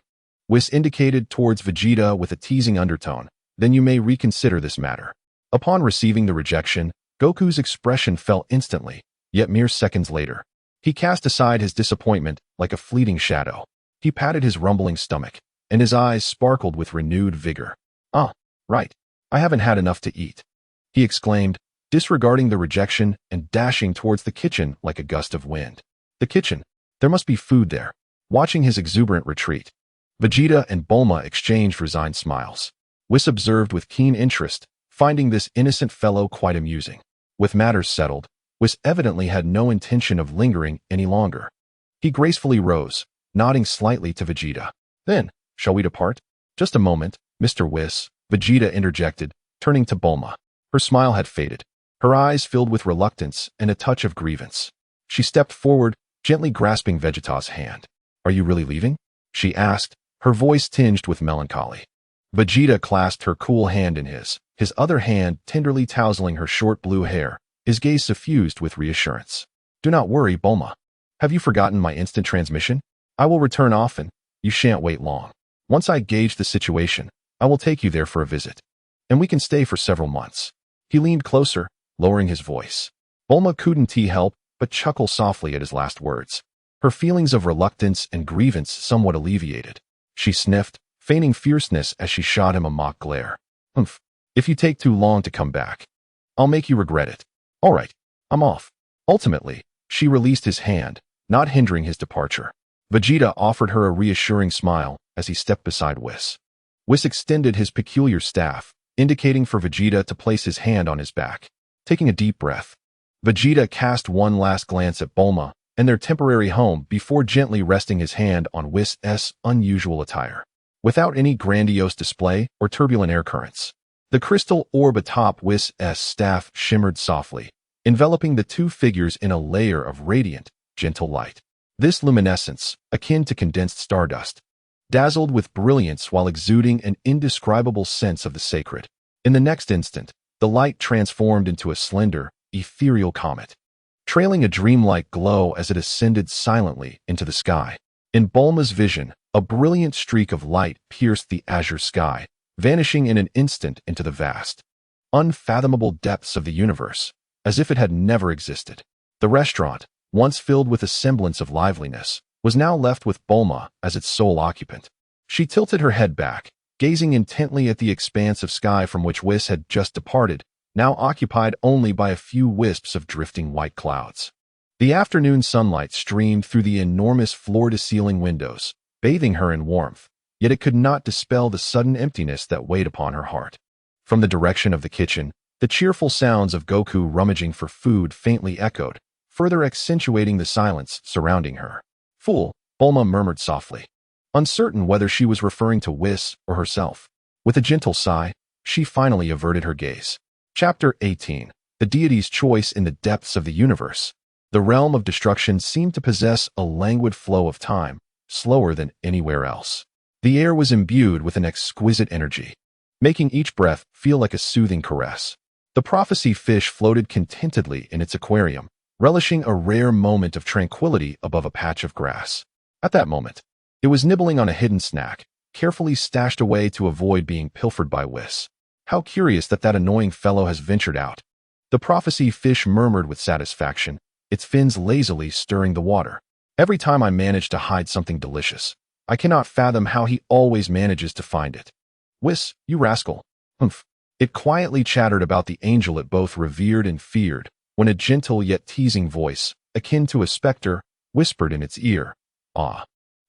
Weiss indicated towards Vegeta with a teasing undertone, then you may reconsider this matter. Upon receiving the rejection, Goku's expression fell instantly, yet mere seconds later. He cast aside his disappointment like a fleeting shadow. He patted his rumbling stomach, and his eyes sparkled with renewed vigor. Ah, right. I haven't had enough to eat, he exclaimed, disregarding the rejection and dashing towards the kitchen like a gust of wind. The kitchen. There must be food there. Watching his exuberant retreat, Vegeta and Bulma exchanged resigned smiles. Weiss observed with keen interest, finding this innocent fellow quite amusing. With matters settled, Weiss evidently had no intention of lingering any longer. He gracefully rose, nodding slightly to Vegeta. Then, shall we depart? Just a moment, Mr. Weiss, Vegeta interjected, turning to Bulma. Her smile had faded. Her eyes filled with reluctance and a touch of grievance. She stepped forward, gently grasping Vegeta's hand. Are you really leaving? She asked, her voice tinged with melancholy. Vegeta clasped her cool hand in his other hand tenderly tousling her short blue hair, his gaze suffused with reassurance. Do not worry, Bulma. Have you forgotten my instant transmission? I will return often. You shan't wait long. Once I gauge the situation, I will take you there for a visit. And we can stay for several months. He leaned closer, lowering his voice. Bulma couldn't help but chuckle softly at his last words. Her feelings of reluctance and grievance somewhat alleviated. She sniffed, feigning fierceness as she shot him a mock glare. Hmph. If you take too long to come back, I'll make you regret it. All right, I'm off. Ultimately, she released his hand, not hindering his departure. Vegeta offered her a reassuring smile as he stepped beside Whis. Whis extended his peculiar staff, indicating for Vegeta to place his hand on his back. Taking a deep breath, Vegeta cast one last glance at Bulma and their temporary home before gently resting his hand on Whis' unusual attire. Without any grandiose display or turbulent air currents, the crystal orb atop Whis' staff shimmered softly, enveloping the two figures in a layer of radiant, gentle light. This luminescence, akin to condensed stardust, dazzled with brilliance while exuding an indescribable sense of the sacred. In the next instant, the light transformed into a slender, ethereal comet, trailing a dreamlike glow as it ascended silently into the sky. In Bulma's vision, a brilliant streak of light pierced the azure sky, vanishing in an instant into the vast, unfathomable depths of the universe, as if it had never existed. The restaurant, once filled with a semblance of liveliness, was now left with Bulma as its sole occupant. She tilted her head back, gazing intently at the expanse of sky from which Whis had just departed, now occupied only by a few wisps of drifting white clouds. The afternoon sunlight streamed through the enormous floor-to-ceiling windows, bathing her in warmth, yet it could not dispel the sudden emptiness that weighed upon her heart. From the direction of the kitchen, the cheerful sounds of Goku rummaging for food faintly echoed, further accentuating the silence surrounding her. "Fool," Bulma murmured softly, uncertain whether she was referring to Whis or herself. With a gentle sigh, she finally averted her gaze. Chapter 18. The Deity's Choice in the Depths of the Universe. The realm of destruction seemed to possess a languid flow of time, slower than anywhere else. The air was imbued with an exquisite energy, making each breath feel like a soothing caress. The prophecy fish floated contentedly in its aquarium, relishing a rare moment of tranquility above a patch of grass. At that moment, it was nibbling on a hidden snack, carefully stashed away to avoid being pilfered by Whis. "How curious that annoying fellow has ventured out," the prophecy fish murmured with satisfaction, its fins lazily stirring the water. "Every time I manage to hide something delicious, I cannot fathom how he always manages to find it. Whis, you rascal." "Hmph." It quietly chattered about the angel it both revered and feared, when a gentle yet teasing voice, akin to a specter, whispered in its ear, "Ah,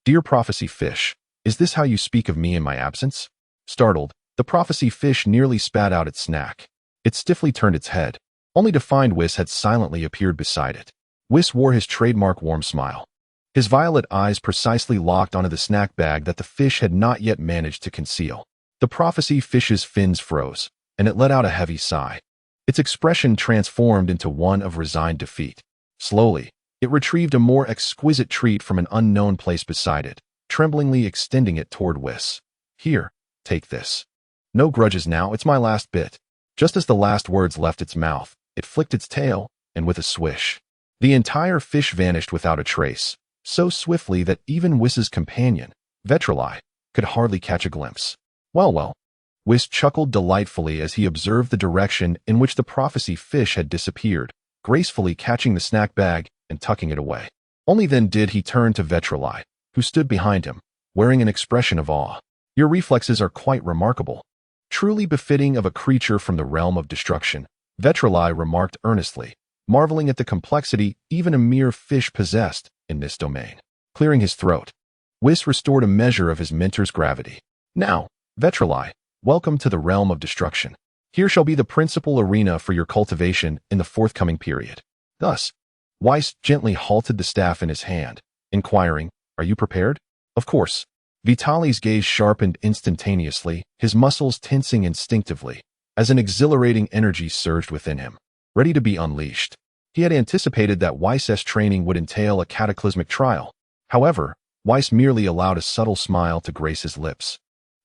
dear prophecy fish, is this how you speak of me in my absence?" Startled, the prophecy fish nearly spat out its snack. It stiffly turned its head, only to find Whis had silently appeared beside it. Whis wore his trademark warm smile, his violet eyes precisely locked onto the snack bag that the fish had not yet managed to conceal. The prophecy fish's fins froze, and it let out a heavy sigh. Its expression transformed into one of resigned defeat. Slowly, it retrieved a more exquisite treat from an unknown place beside it, tremblingly extending it toward Whis. "Here, take this. No grudges now, it's my last bit." Just as the last words left its mouth, it flicked its tail, and with a swish, the entire fish vanished without a trace, so swiftly that even Whis's companion, Vitri, could hardly catch a glimpse. Well, Whis chuckled delightfully as he observed the direction in which the prophecy fish had disappeared, gracefully catching the snack bag and tucking it away. Only then did he turn to Vitri, who stood behind him, wearing an expression of awe. "Your reflexes are quite remarkable. Truly befitting of a creature from the realm of destruction," Vitri remarked earnestly, marveling at the complexity even a mere fish possessed in this domain. Clearing his throat, Whis restored a measure of his mentor's gravity. "Now, Vitri, welcome to the realm of destruction. Here shall be the principal arena for your cultivation in the forthcoming period." Thus, Whis gently halted the staff in his hand, inquiring, "Are you prepared?" "Of course." Vitali's gaze sharpened instantaneously, his muscles tensing instinctively, as an exhilarating energy surged within him, ready to be unleashed. He had anticipated that Whis' training would entail a cataclysmic trial. However, Whis merely allowed a subtle smile to grace his lips,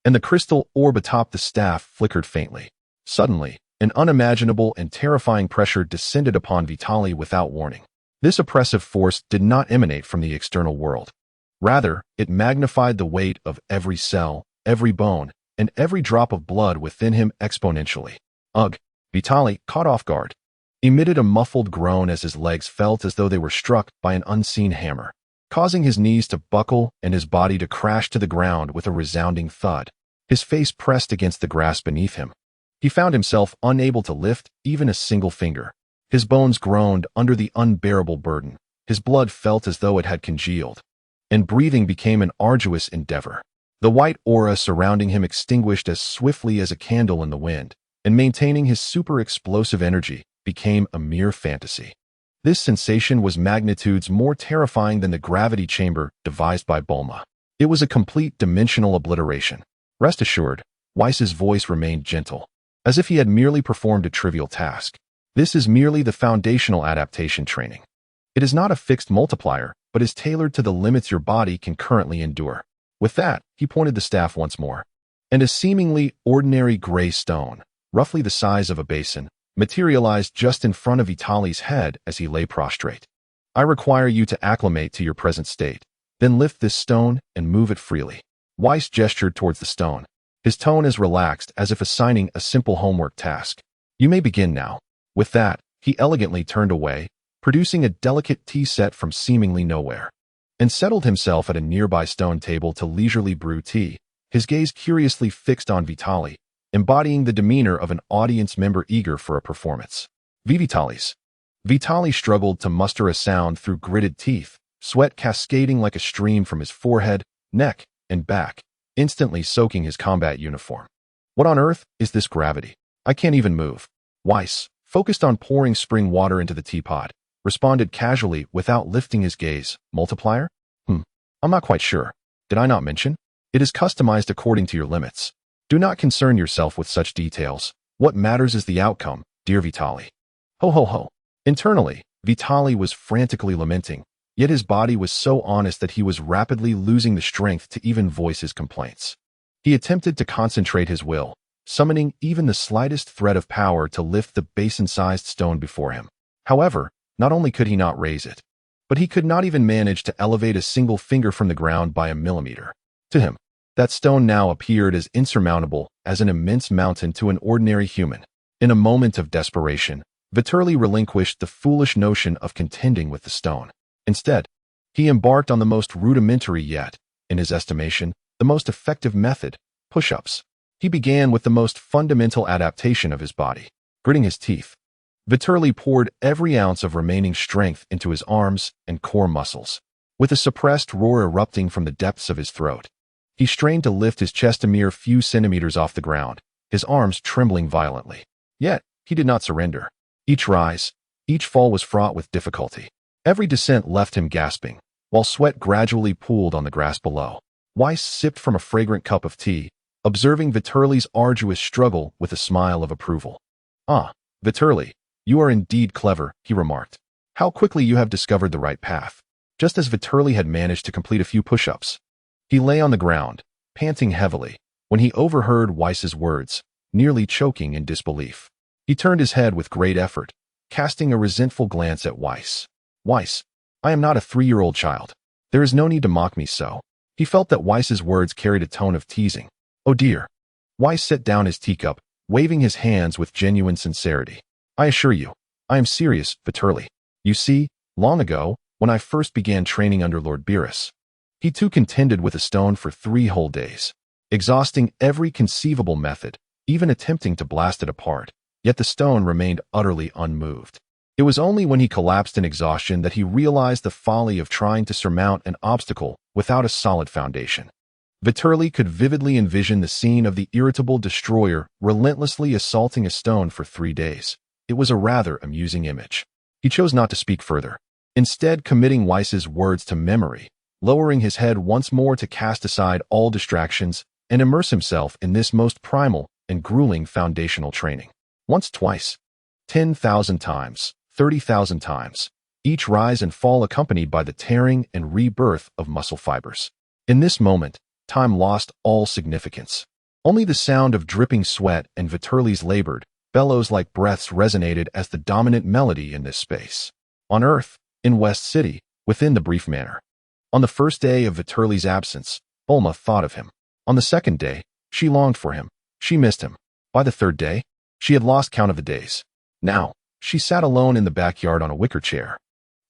and the crystal orb atop the staff flickered faintly. Suddenly, an unimaginable and terrifying pressure descended upon Vitali without warning. This oppressive force did not emanate from the external world. Rather, it magnified the weight of every cell, every bone, and every drop of blood within him exponentially. "Ugh!" Vitali, caught off guard, emitted a muffled groan as his legs felt as though they were struck by an unseen hammer, causing his knees to buckle and his body to crash to the ground with a resounding thud. His face pressed against the grass beneath him. He found himself unable to lift even a single finger. His bones groaned under the unbearable burden. His blood felt as though it had congealed, and breathing became an arduous endeavor. The white aura surrounding him extinguished as swiftly as a candle in the wind, and maintaining his super explosive energy became a mere fantasy. This sensation was magnitudes more terrifying than the gravity chamber devised by Bulma. It was a complete dimensional obliteration. Rest assured, Whis' voice remained gentle, as if he had merely performed a trivial task. This is merely the foundational adaptation training. It is not a fixed multiplier, but is tailored to the limits your body can currently endure. With that, he pointed the staff once more, and a seemingly ordinary gray stone, roughly the size of a basin, materialized just in front of Vitali's head as he lay prostrate. "I require you to acclimate to your present state. Then lift this stone and move it freely." Whis gestured towards the stone, his tone as relaxed as if assigning a simple homework task. "You may begin now." With that, he elegantly turned away, producing a delicate tea set from seemingly nowhere, and settled himself at a nearby stone table to leisurely brew tea, his gaze curiously fixed on Vitali, embodying the demeanor of an audience member eager for a performance. "Vitali's." Vitali struggled to muster a sound through gritted teeth, sweat cascading like a stream from his forehead, neck, and back, instantly soaking his combat uniform. "What on earth is this gravity?" I can't even move. Weiss, focused on pouring spring water into the teapot, responded casually without lifting his gaze. Multiplier? I'm not quite sure. Did I not mention? It is customized according to your limits. Do not concern yourself with such details. What matters is the outcome, dear Vitali. Ho ho ho. Internally, Vitali was frantically lamenting, yet his body was so honest that he was rapidly losing the strength to even voice his complaints. He attempted to concentrate his will, summoning even the slightest thread of power to lift the basin-sized stone before him. However, not only could he not raise it, but he could not even manage to elevate a single finger from the ground by a millimeter. To him, that stone now appeared as insurmountable as an immense mountain to an ordinary human. In a moment of desperation, Vitri relinquished the foolish notion of contending with the stone. Instead, he embarked on the most rudimentary yet, in his estimation, the most effective method, push-ups. He began with the most fundamental adaptation of his body. Gritting his teeth, Vitri poured every ounce of remaining strength into his arms and core muscles. With a suppressed roar erupting from the depths of his throat, he strained to lift his chest a mere few centimeters off the ground, his arms trembling violently. Yet, he did not surrender. Each rise, each fall was fraught with difficulty. Every descent left him gasping, while sweat gradually pooled on the grass below. Weiss sipped from a fragrant cup of tea, observing Vitri's arduous struggle with a smile of approval. Ah, Vitri, you are indeed clever, he remarked. How quickly you have discovered the right path. Just as Vitri had managed to complete a few push-ups, he lay on the ground, panting heavily, when he overheard Weiss's words, nearly choking in disbelief. He turned his head with great effort, casting a resentful glance at Weiss. Weiss, I am not a 3-year-old child. There is no need to mock me so. He felt that Weiss's words carried a tone of teasing. Oh dear. Weiss set down his teacup, waving his hands with genuine sincerity. I assure you, I am serious, Vitri. You see, long ago, when I first began training under Lord Beerus, he too contended with a stone for 3 whole days, exhausting every conceivable method, even attempting to blast it apart, yet the stone remained utterly unmoved. It was only when he collapsed in exhaustion that he realized the folly of trying to surmount an obstacle without a solid foundation. Vitri could vividly envision the scene of the irritable destroyer relentlessly assaulting a stone for 3 days. It was a rather amusing image. He chose not to speak further, instead committing Weiss's words to memory, lowering his head once more to cast aside all distractions and immerse himself in this most primal and grueling foundational training. Once, twice, 10,000 times, 30,000 times, each rise and fall accompanied by the tearing and rebirth of muscle fibers. In this moment, time lost all significance. Only the sound of dripping sweat and Vitri's labored, bellows-like breaths resonated as the dominant melody in this space. On Earth, in West City, within the brief manor. On the first day of Vitri's absence, Bulma thought of him. On the second day, she longed for him. She missed him. By the third day, she had lost count of the days. Now, she sat alone in the backyard on a wicker chair.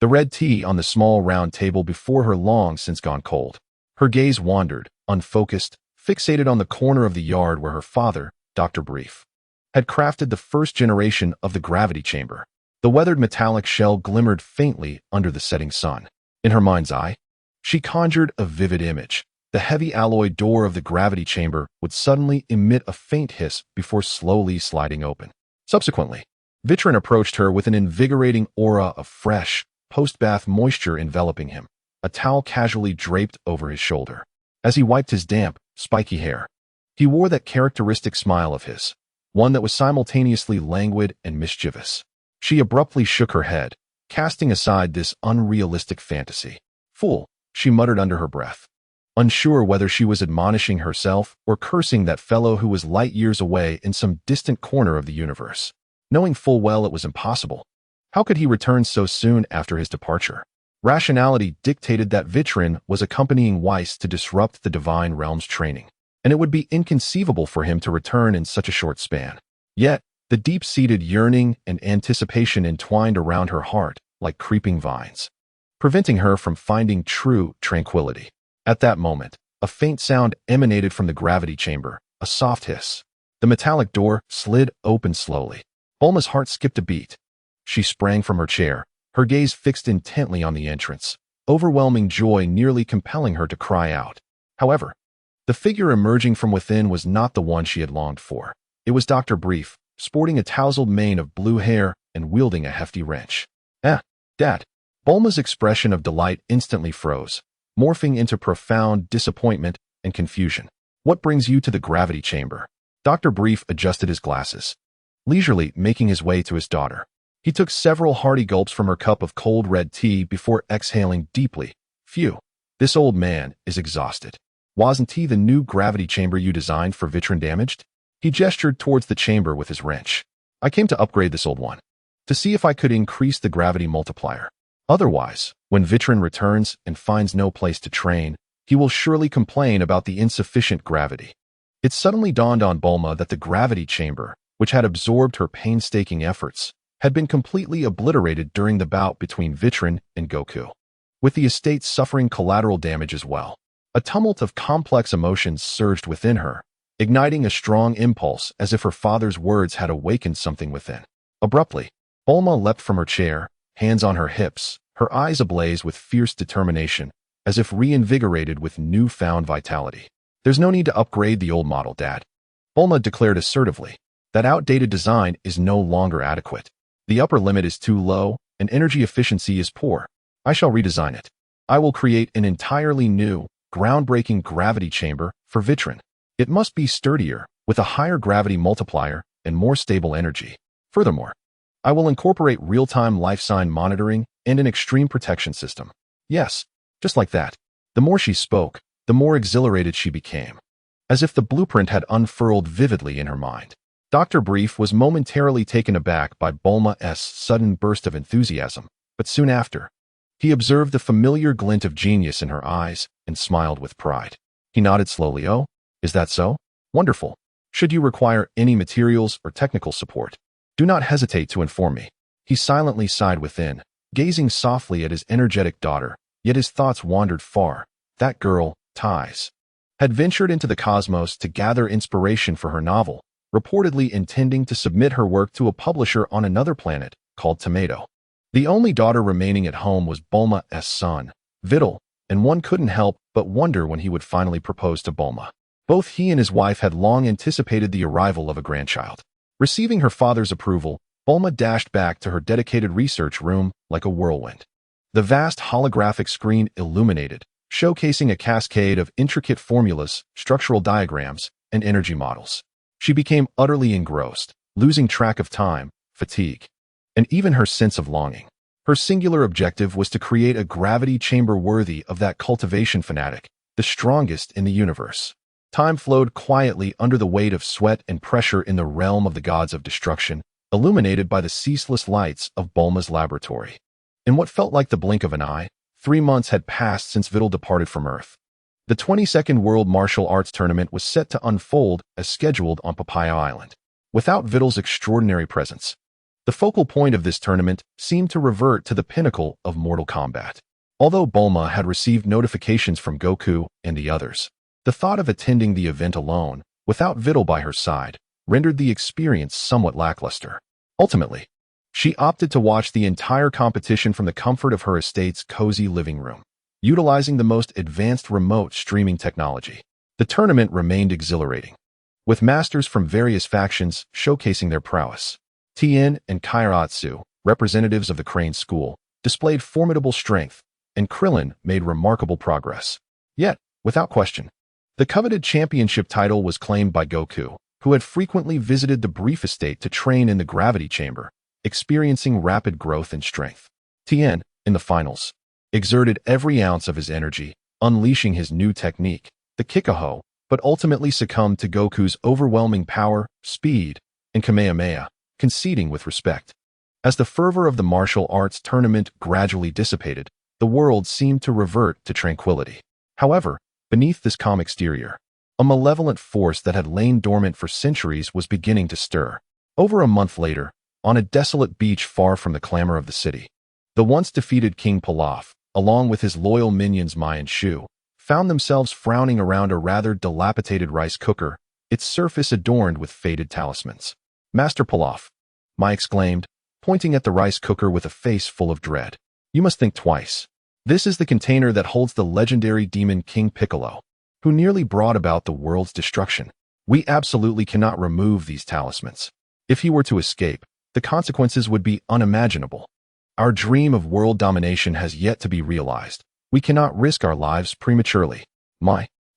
The red tea on the small round table before her long since gone cold. Her gaze wandered, unfocused, fixated on the corner of the yard where her father, Dr. Brief, had crafted the first generation of the gravity chamber. The weathered metallic shell glimmered faintly under the setting sun. In her mind's eye, she conjured a vivid image. The heavy alloy door of the gravity chamber would suddenly emit a faint hiss before slowly sliding open. Subsequently, Vitri approached her with an invigorating aura of fresh, post-bath moisture enveloping him, a towel casually draped over his shoulder. As he wiped his damp, spiky hair, he wore that characteristic smile of his, one that was simultaneously languid and mischievous. She abruptly shook her head, casting aside this unrealistic fantasy. Fool, she muttered under her breath, unsure whether she was admonishing herself or cursing that fellow who was light years away in some distant corner of the universe. Knowing full well it was impossible. How could he return so soon after his departure? Rationality dictated that Vitri was accompanying Weiss to disrupt the Divine Realm's training, and it would be inconceivable for him to return in such a short span. Yet, the deep-seated yearning and anticipation entwined around her heart like creeping vines, preventing her from finding true tranquility. At that moment, a faint sound emanated from the gravity chamber, a soft hiss. The metallic door slid open slowly. Bulma's heart skipped a beat. She sprang from her chair, her gaze fixed intently on the entrance, overwhelming joy nearly compelling her to cry out. However, the figure emerging from within was not the one she had longed for. It was Dr. Brief, sporting a tousled mane of blue hair and wielding a hefty wrench. Dad. Bulma's expression of delight instantly froze, morphing into profound disappointment and confusion. What brings you to the gravity chamber? Dr. Brief adjusted his glasses, leisurely making his way to his daughter. He took several hearty gulps from her cup of cold red tea before exhaling deeply. Phew, this old man is exhausted. Wasn't he the new gravity chamber you designed for Vitrin damaged? He gestured towards the chamber with his wrench. I came to upgrade this old one, to see if I could increase the gravity multiplier. Otherwise, when Vitrin returns and finds no place to train, he will surely complain about the insufficient gravity. It suddenly dawned on Bulma that the gravity chamber, which had absorbed her painstaking efforts, had been completely obliterated during the bout between Vitrin and Goku, with the estate suffering collateral damage as well. A tumult of complex emotions surged within her, igniting a strong impulse as if her father's words had awakened something within. Abruptly, Bulma leapt from her chair, hands on her hips, her eyes ablaze with fierce determination, as if reinvigorated with newfound vitality. There's no need to upgrade the old model, Dad. Bulma declared assertively. That outdated design is no longer adequate. The upper limit is too low, and energy efficiency is poor. I shall redesign it. I will create an entirely new, groundbreaking gravity chamber for Vitrin. It must be sturdier, with a higher gravity multiplier and more stable energy. Furthermore, I will incorporate real-time life sign monitoring and an extreme protection system. Yes, just like that. The more she spoke, the more exhilarated she became, as if the blueprint had unfurled vividly in her mind. Dr. Brief was momentarily taken aback by Bulma's sudden burst of enthusiasm, but soon after, he observed the familiar glint of genius in her eyes and smiled with pride. He nodded slowly. Oh, is that so? Wonderful. Should you require any materials or technical support, do not hesitate to inform me. He silently sighed within, gazing softly at his energetic daughter, yet his thoughts wandered far. That girl, Ties, had ventured into the cosmos to gather inspiration for her novel, reportedly intending to submit her work to a publisher on another planet called Tomato. The only daughter remaining at home was Bulma's son, Vittel, and one couldn't help but wonder when he would finally propose to Bulma. Both he and his wife had long anticipated the arrival of a grandchild. Receiving her father's approval, Bulma dashed back to her dedicated research room like a whirlwind. The vast holographic screen illuminated, showcasing a cascade of intricate formulas, structural diagrams, and energy models. She became utterly engrossed, losing track of time, fatigue, and even her sense of longing. Her singular objective was to create a gravity chamber worthy of that cultivation fanatic, the strongest in the universe. Time flowed quietly under the weight of sweat and pressure in the realm of the gods of destruction, illuminated by the ceaseless lights of Bulma's laboratory. In what felt like the blink of an eye, 3 months had passed since Vittel departed from Earth. The 22nd World Martial Arts Tournament was set to unfold as scheduled on Papaya Island. Without Vittel's extraordinary presence, the focal point of this tournament seemed to revert to the pinnacle of Mortal Kombat. Although Bulma had received notifications from Goku and the others, the thought of attending the event alone, without Vittel by her side, rendered the experience somewhat lackluster. Ultimately, she opted to watch the entire competition from the comfort of her estate's cozy living room, utilizing the most advanced remote streaming technology. The tournament remained exhilarating, with masters from various factions showcasing their prowess. Tien and Kairatsu, representatives of the Crane School, displayed formidable strength, and Krillin made remarkable progress. Yet, without question, the coveted championship title was claimed by Goku, who had frequently visited the Brief estate to train in the gravity chamber, experiencing rapid growth in strength. Tien, in the finals, exerted every ounce of his energy, unleashing his new technique, the Kikaho, but ultimately succumbed to Goku's overwhelming power, speed, and Kamehameha, conceding with respect. As the fervor of the martial arts tournament gradually dissipated, the world seemed to revert to tranquility. However, beneath this calm exterior, a malevolent force that had lain dormant for centuries was beginning to stir. Over a month later, on a desolate beach far from the clamor of the city, the once defeated King Pilaf, along with his loyal minions Mai and Shu, found themselves frowning around a rather dilapidated rice cooker, its surface adorned with faded talismans. Master Pilaf, Mai exclaimed, pointing at the rice cooker with a face full of dread. You must think twice. This is the container that holds the legendary demon King Piccolo, who nearly brought about the world's destruction. We absolutely cannot remove these talismans. If he were to escape, the consequences would be unimaginable. Our dream of world domination has yet to be realized. We cannot risk our lives prematurely.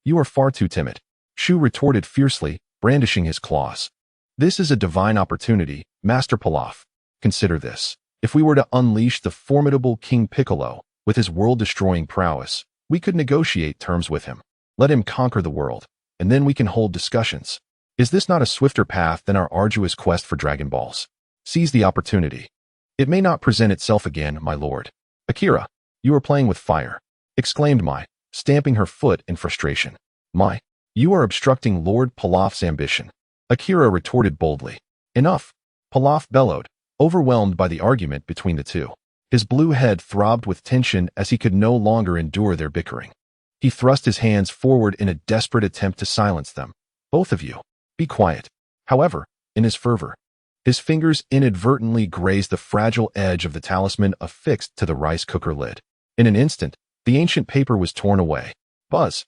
You are far too timid. Shu retorted fiercely, brandishing his claws. This is a divine opportunity, Master Pilaf. Consider this. If we were to unleash the formidable King Piccolo, with his world-destroying prowess, we could negotiate terms with him. Let him conquer the world, and then we can hold discussions. Is this not a swifter path than our arduous quest for Dragon Balls? Seize the opportunity. It may not present itself again, my lord. Akira, you are playing with fire, exclaimed Mai, stamping her foot in frustration. Mai, you are obstructing Lord Pilaf's ambition. Akira retorted boldly. Enough. Pilaf bellowed, overwhelmed by the argument between the two. His blue head throbbed with tension as he could no longer endure their bickering. He thrust his hands forward in a desperate attempt to silence them. Both of you, be quiet. However, in his fervor, his fingers inadvertently grazed the fragile edge of the talisman affixed to the rice cooker lid. In an instant, the ancient paper was torn away. Buzz!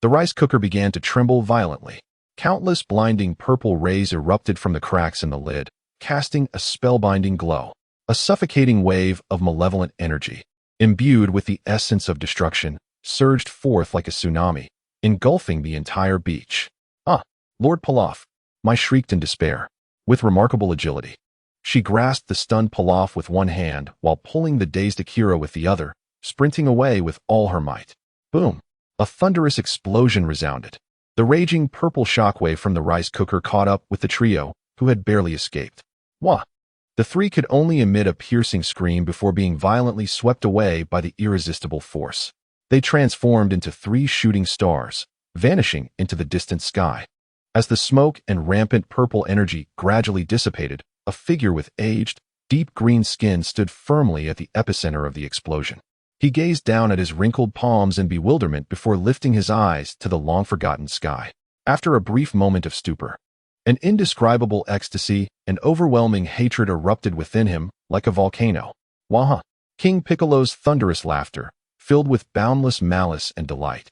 The rice cooker began to tremble violently. Countless blinding purple rays erupted from the cracks in the lid, casting a spellbinding glow. A suffocating wave of malevolent energy, imbued with the essence of destruction, surged forth like a tsunami, engulfing the entire beach. Lord Pilaf! Mai shrieked in despair. With remarkable agility, she grasped the stunned Pilaf with one hand while pulling the dazed Akira with the other, sprinting away with all her might. Boom! A thunderous explosion resounded. The raging purple shockwave from the rice cooker caught up with the trio, who had barely escaped. Wah! The three could only emit a piercing scream before being violently swept away by the irresistible force. They transformed into 3 shooting stars, vanishing into the distant sky. As the smoke and rampant purple energy gradually dissipated, a figure with aged, deep green skin stood firmly at the epicenter of the explosion. He gazed down at his wrinkled palms in bewilderment before lifting his eyes to the long-forgotten sky. After a brief moment of stupor, an indescribable ecstasy and overwhelming hatred erupted within him like a volcano. Waha! King Piccolo's thunderous laughter, filled with boundless malice and delight,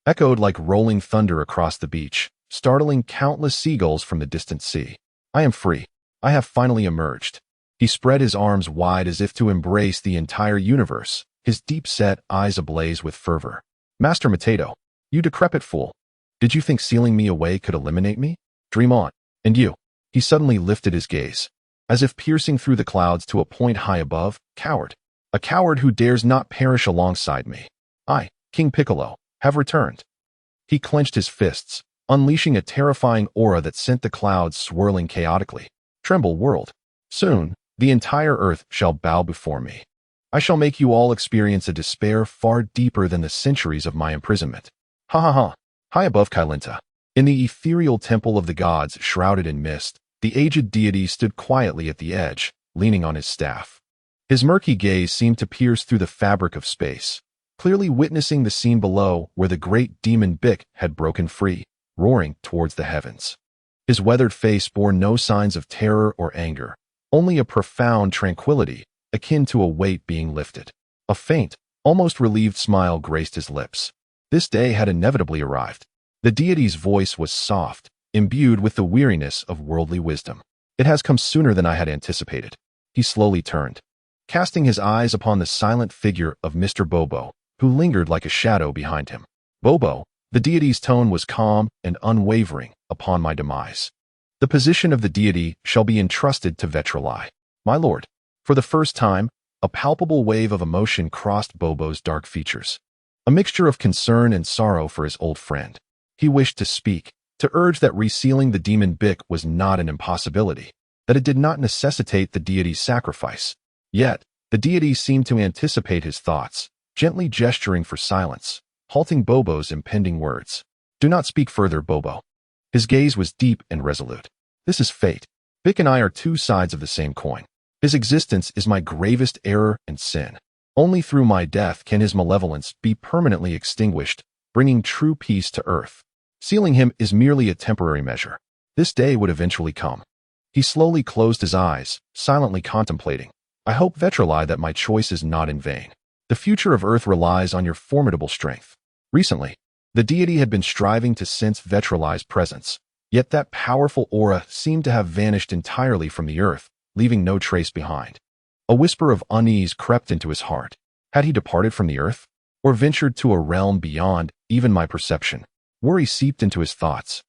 echoed like rolling thunder across the beach, startling countless seagulls from the distant sea. I am free. I have finally emerged. He spread his arms wide as if to embrace the entire universe, his deep-set eyes ablaze with fervor. Master Mateto, you decrepit fool. Did you think sealing me away could eliminate me? Dream on. And you. He suddenly lifted his gaze, as if piercing through the clouds to a point high above. Coward. A coward who dares not perish alongside me. I, King Piccolo, have returned. He clenched his fists, unleashing a terrifying aura that sent the clouds swirling chaotically. Tremble, world. Soon, the entire earth shall bow before me. I shall make you all experience a despair far deeper than the centuries of my imprisonment. Ha ha ha. High above Kailinta, in the ethereal temple of the gods shrouded in mist, the aged deity stood quietly at the edge, leaning on his staff. His murky gaze seemed to pierce through the fabric of space, clearly witnessing the scene below where the great demon Bic had broken free, roaring towards the heavens. His weathered face bore no signs of terror or anger, only a profound tranquility, akin to a weight being lifted. A faint, almost relieved smile graced his lips. This day had inevitably arrived. The deity's voice was soft, imbued with the weariness of worldly wisdom. It has come sooner than I had anticipated. He slowly turned, casting his eyes upon the silent figure of Mr. Bobo, who lingered like a shadow behind him. Bobo, the deity's tone was calm and unwavering. Upon my demise, the position of the deity shall be entrusted to Vitri. My lord. For the first time, a palpable wave of emotion crossed Bobo's dark features. A mixture of concern and sorrow for his old friend. He wished to speak, to urge that resealing the demon Bic was not an impossibility, that it did not necessitate the deity's sacrifice. Yet, the deity seemed to anticipate his thoughts, gently gesturing for silence, halting Bobo's impending words. Do not speak further, Bobo. His gaze was deep and resolute. This is fate. Bic and I are 2 sides of the same coin. His existence is my gravest error and sin. Only through my death can his malevolence be permanently extinguished, bringing true peace to earth. Sealing him is merely a temporary measure. This day would eventually come. He slowly closed his eyes, silently contemplating. I hope, Vitri, that my choice is not in vain. The future of Earth relies on your formidable strength. Recently, the deity had been striving to sense Vitri's presence, Yet that powerful aura seemed to have vanished entirely from the earth, leaving no trace behind. A whisper of unease crept into his heart. Had he departed from the earth? Or ventured to a realm beyond even my perception? Worry seeped into his thoughts.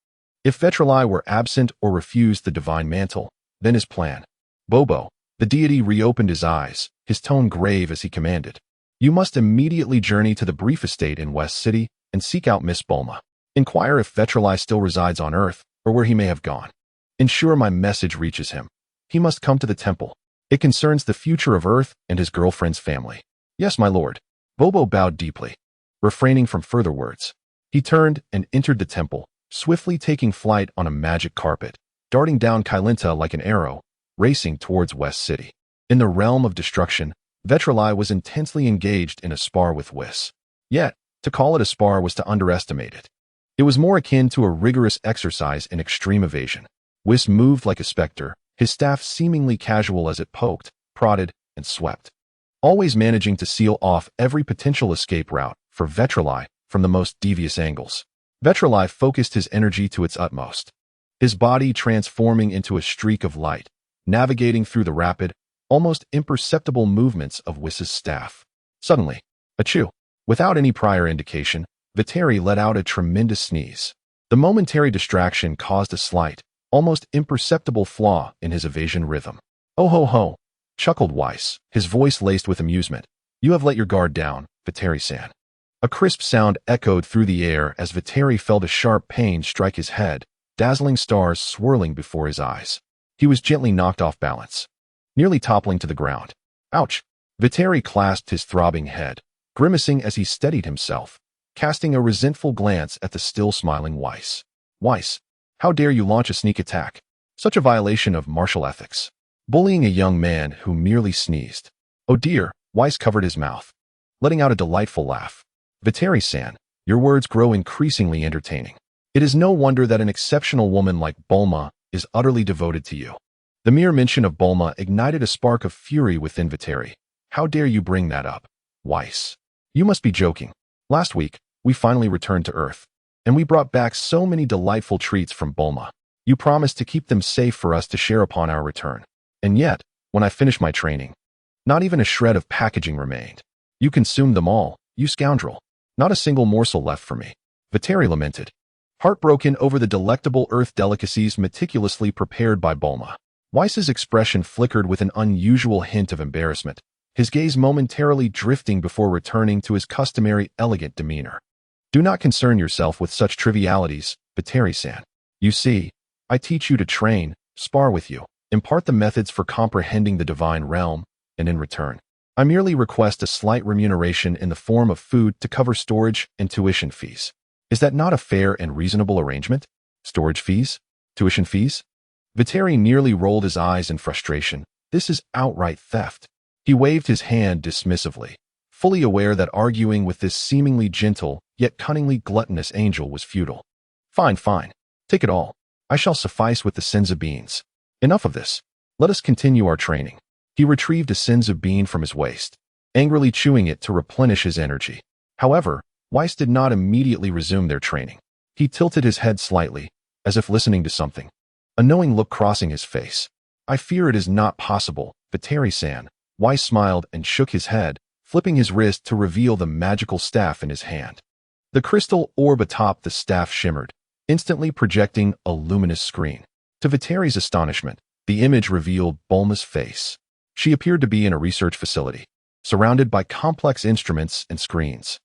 If Vitri were absent or refused the divine mantle, then his plan. Bobo, the deity reopened his eyes, his tone grave as he commanded. You must immediately journey to the brief estate in West City and seek out Miss Bulma. Inquire if Vitri still resides on Earth or where he may have gone. Ensure my message reaches him. He must come to the temple. It concerns the future of Earth and his girlfriend's family. Yes, my lord. Bobo bowed deeply, refraining from further words. He turned and entered the temple, swiftly taking flight on a magic carpet, darting down Kailinta like an arrow, racing towards West City. In the realm of destruction, Vitri was intensely engaged in a spar with Whis. Yet, to call it a spar was to underestimate it. It was more akin to a rigorous exercise in extreme evasion. Whis moved like a specter, his staff seemingly casual as it poked, prodded, and swept, always managing to seal off every potential escape route for Vitri from the most devious angles. Vitri focused his energy to its utmost, his body transforming into a streak of light, navigating through the rapid, almost imperceptible movements of Whis' staff. Suddenly, achoo! Without any prior indication, Vitri let out a tremendous sneeze. The momentary distraction caused a slight, almost imperceptible flaw in his evasion rhythm. Oh ho ho! Chuckled Whis, his voice laced with amusement. You have let your guard down, Vitri-san. A crisp sound echoed through the air as Vitri felt a sharp pain strike his head, dazzling stars swirling before his eyes. He was gently knocked off balance, nearly toppling to the ground. Ouch! Vitri clasped his throbbing head, grimacing as he steadied himself, casting a resentful glance at the still smiling Whis. Whis, how dare you launch a sneak attack? Such a violation of martial ethics. Bullying a young man who merely sneezed. Oh dear, Whis covered his mouth, letting out a delightful laugh. Vitri-san, your words grow increasingly entertaining. It is no wonder that an exceptional woman like Bulma is utterly devoted to you. The mere mention of Bulma ignited a spark of fury within Vitri. How dare you bring that up? Whis, you must be joking. Last week, we finally returned to Earth, and we brought back so many delightful treats from Bulma. You promised to keep them safe for us to share upon our return. And yet, when I finished my training, not even a shred of packaging remained. You consumed them all, you scoundrel. Not a single morsel left for me. Vitri lamented, heartbroken over the delectable Earth delicacies meticulously prepared by Bulma. Whis' expression flickered with an unusual hint of embarrassment, his gaze momentarily drifting before returning to his customary elegant demeanor. Do not concern yourself with such trivialities, Vitri-san. You see, I teach you to train, spar with you, impart the methods for comprehending the divine realm, and in return, I merely request a slight remuneration in the form of food to cover storage and tuition fees. Is that not a fair and reasonable arrangement? Storage fees? Tuition fees? Vitri nearly rolled his eyes in frustration. This is outright theft. He waved his hand dismissively, fully aware that arguing with this seemingly gentle, yet cunningly gluttonous angel was futile. Fine, fine. Take it all. I shall suffice with the senza beans. Enough of this. Let us continue our training. He retrieved a senza bean from his waist, angrily chewing it to replenish his energy. However, Whis did not immediately resume their training. He tilted his head slightly, as if listening to something, a knowing look crossing his face. I fear it is not possible, Vitri-san. Whis smiled and shook his head, flipping his wrist to reveal the magical staff in his hand. The crystal orb atop the staff shimmered, instantly projecting a luminous screen. To Vitri's astonishment, the image revealed Bulma's face. She appeared to be in a research facility, surrounded by complex instruments and screens.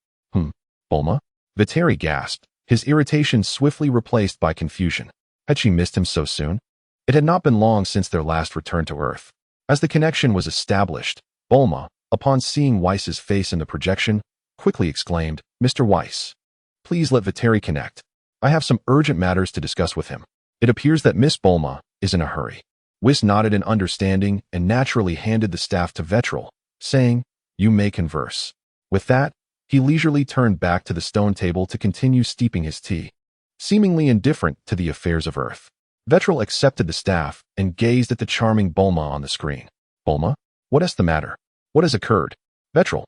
Bulma? Vitri gasped, his irritation swiftly replaced by confusion. Had she missed him so soon? It had not been long since their last return to Earth. As the connection was established, Bulma, upon seeing Whis' face in the projection, quickly exclaimed, Mr. Whis, please let Vitri connect. I have some urgent matters to discuss with him. It appears that Miss Bulma is in a hurry. Whis nodded in understanding and naturally handed the staff to Vitri, saying, You may converse. With that, he leisurely turned back to the stone table to continue steeping his tea, seemingly indifferent to the affairs of Earth. Vitri accepted the staff and gazed at the charming Bulma on the screen. Bulma? What is the matter? What has occurred? Vitri,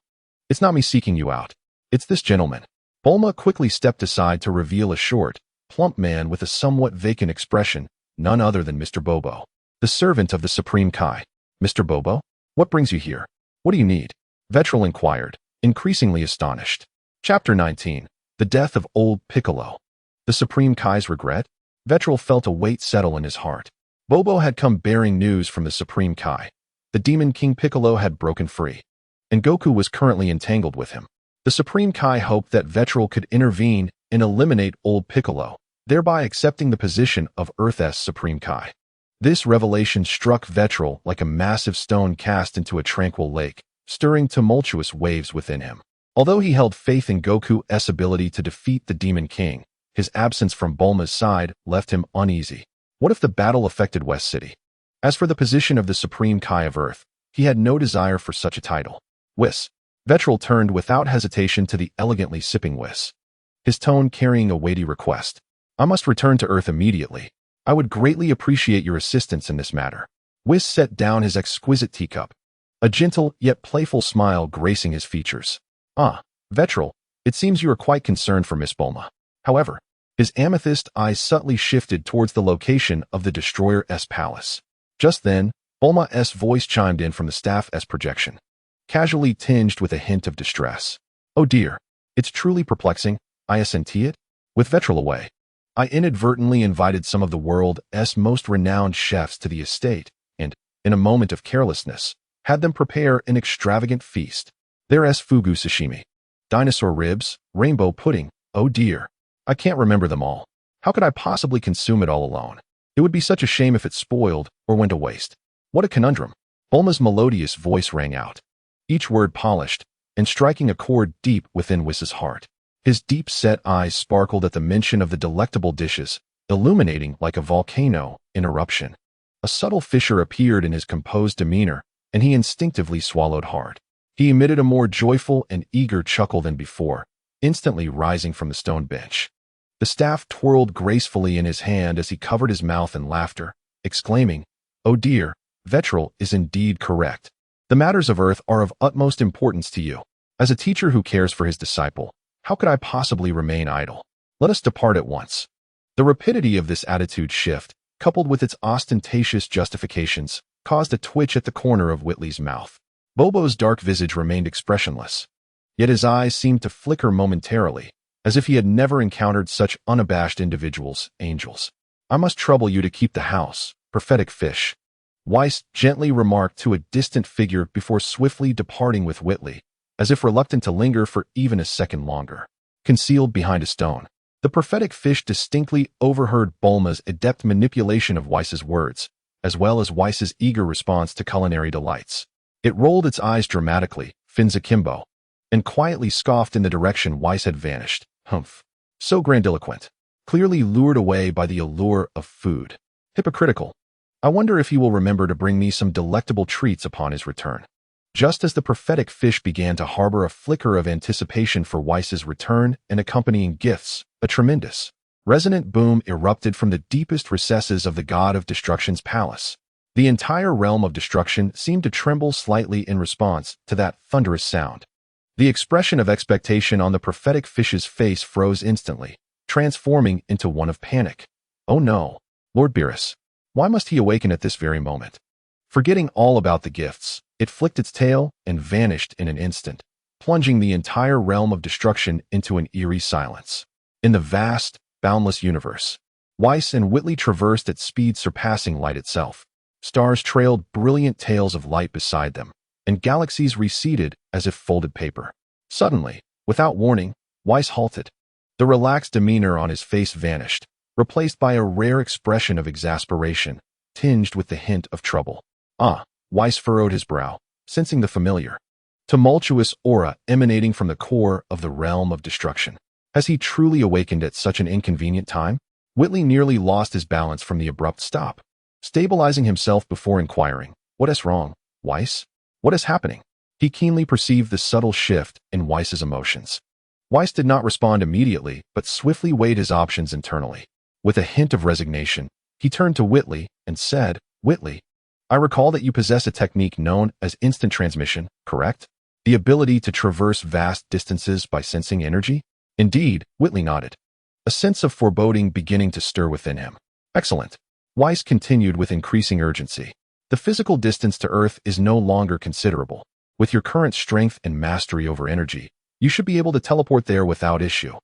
it's not me seeking you out. It's this gentleman. Bulma quickly stepped aside to reveal a short, plump man with a somewhat vacant expression, none other than Mr. Bobo, the servant of the Supreme Kai. Mr. Bobo? What brings you here? What do you need? Vitri inquired, increasingly astonished. Chapter 19. The Death of Old Piccolo. The Supreme Kai's regret? Vitri felt a weight settle in his heart. Bobo had come bearing news from the Supreme Kai. The Demon King Piccolo had broken free, and Goku was currently entangled with him. The Supreme Kai hoped that Vitri could intervene and eliminate old Piccolo, thereby accepting the position of Earth's Supreme Kai. This revelation struck Vitri like a massive stone cast into a tranquil lake, stirring tumultuous waves within him. Although he held faith in Goku's ability to defeat the Demon King, his absence from Bulma's side left him uneasy. What if the battle affected West City? As for the position of the Supreme Kai of Earth, he had no desire for such a title. Whis. Vitri turned without hesitation to the elegantly sipping Whis, his tone carrying a weighty request. I must return to Earth immediately. I would greatly appreciate your assistance in this matter. Whis set down his exquisite teacup, a gentle yet playful smile gracing his features. Ah, Vitri, it seems you are quite concerned for Miss Bulma. However, his amethyst eyes subtly shifted towards the location of the Destroyer's palace. Just then, Bulma's voice chimed in from the staff's projection, casually tinged with a hint of distress. Oh dear, it's truly perplexing, I assenti it. With Vitri away, I inadvertently invited some of the world's most renowned chefs to the estate, and, in a moment of carelessness, had them prepare an extravagant feast. There's fugu sashimi, dinosaur ribs, rainbow pudding. Oh dear, I can't remember them all. How could I possibly consume it all alone? It would be such a shame if it spoiled or went to waste. What a conundrum. Bulma's melodious voice rang out, each word polished and striking a chord deep within Whis' heart. His deep-set eyes sparkled at the mention of the delectable dishes, illuminating like a volcano in eruption. A subtle fissure appeared in his composed demeanor, and he instinctively swallowed hard. He emitted a more joyful and eager chuckle than before, instantly rising from the stone bench. The staff twirled gracefully in his hand as he covered his mouth in laughter, exclaiming, "Oh dear, Vitri is indeed correct. The matters of Earth are of utmost importance to you. As a teacher who cares for his disciple, how could I possibly remain idle? Let us depart at once." The rapidity of this attitude shift, coupled with its ostentatious justifications, caused a twitch at the corner of Witley's mouth. Bobo's dark visage remained expressionless, yet his eyes seemed to flicker momentarily, as if he had never encountered such unabashed individuals, angels. "I must trouble you to keep the house, prophetic fish," Whis gently remarked to a distant figure before swiftly departing with Witley, as if reluctant to linger for even a second longer. Concealed behind a stone, the prophetic fish distinctly overheard Bulma's adept manipulation of Whis' words, as well as Whis' eager response to culinary delights. It rolled its eyes dramatically, fins akimbo, and quietly scoffed in the direction Whis had vanished. Humph. So grandiloquent. Clearly lured away by the allure of food. Hypocritical. I wonder if he will remember to bring me some delectable treats upon his return. Just as the prophetic fish began to harbor a flicker of anticipation for Whis' return and accompanying gifts, a tremendous, resonant boom erupted from the deepest recesses of the god of destruction's palace. The entire realm of destruction seemed to tremble slightly in response to that thunderous sound. The expression of expectation on the prophetic fish's face froze instantly, transforming into one of panic. Oh no, Lord Beerus. Why must he awaken at this very moment? Forgetting all about the gifts, it flicked its tail and vanished in an instant, plunging the entire realm of destruction into an eerie silence. In the vast, boundless universe, Whis and Witley traversed at speed surpassing light itself. Stars trailed brilliant tails of light beside them, and galaxies receded as if folded paper. Suddenly, without warning, Whis halted. The relaxed demeanor on his face vanished, replaced by a rare expression of exasperation, tinged with the hint of trouble. Ah, Whis furrowed his brow, sensing the familiar, tumultuous aura emanating from the core of the realm of destruction. Has he truly awakened at such an inconvenient time? Witley nearly lost his balance from the abrupt stop, stabilizing himself before inquiring, "What is wrong, Whis? What is happening?" He keenly perceived the subtle shift in Whis' emotions. Whis did not respond immediately, but swiftly weighed his options internally. With a hint of resignation, he turned to Witley and said, "Witley, I recall that you possess a technique known as instant transmission, correct? The ability to traverse vast distances by sensing energy?" Indeed, Witley nodded. a sense of foreboding beginning to stir within him. Excellent. Weiss continued with increasing urgency. The physical distance to Earth is no longer considerable. With your current strength and mastery over energy, you should be able to teleport there without issue.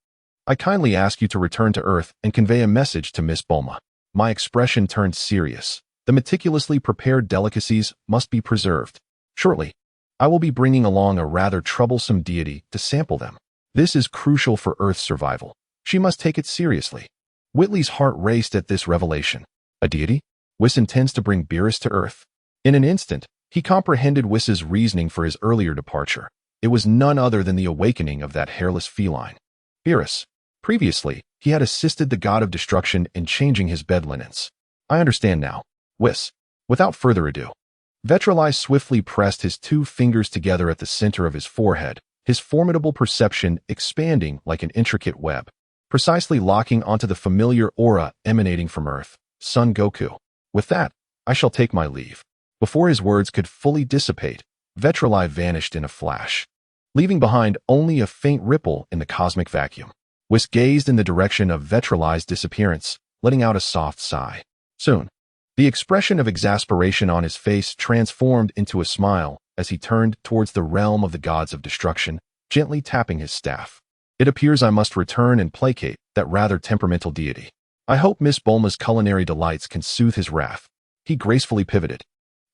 I kindly ask you to return to Earth and convey a message to Miss Bulma. My expression turned serious. The meticulously prepared delicacies must be preserved. Shortly, I will be bringing along a rather troublesome deity to sample them. This is crucial for Earth's survival. She must take it seriously. Witley's heart raced at this revelation. A deity? Whis intends to bring Beerus to Earth. In an instant, he comprehended Whis's reasoning for his earlier departure. It was none other than the awakening of that hairless feline. Beerus. Previously, he had assisted the god of destruction in changing his bed linens. I understand now. Whis. Without further ado. Vitri swiftly pressed his 2 fingers together at the center of his forehead, his formidable perception expanding like an intricate web, precisely locking onto the familiar aura emanating from Earth. Son Goku. With that, I shall take my leave. Before his words could fully dissipate, Vitri vanished in a flash, leaving behind only a faint ripple in the cosmic vacuum. Whis gazed in the direction of Vitri's disappearance, letting out a soft sigh. Soon, the expression of exasperation on his face transformed into a smile as he turned towards the realm of the gods of destruction, gently tapping his staff. It appears I must return and placate that rather temperamental deity. I hope Miss Bulma's culinary delights can soothe his wrath. He gracefully pivoted,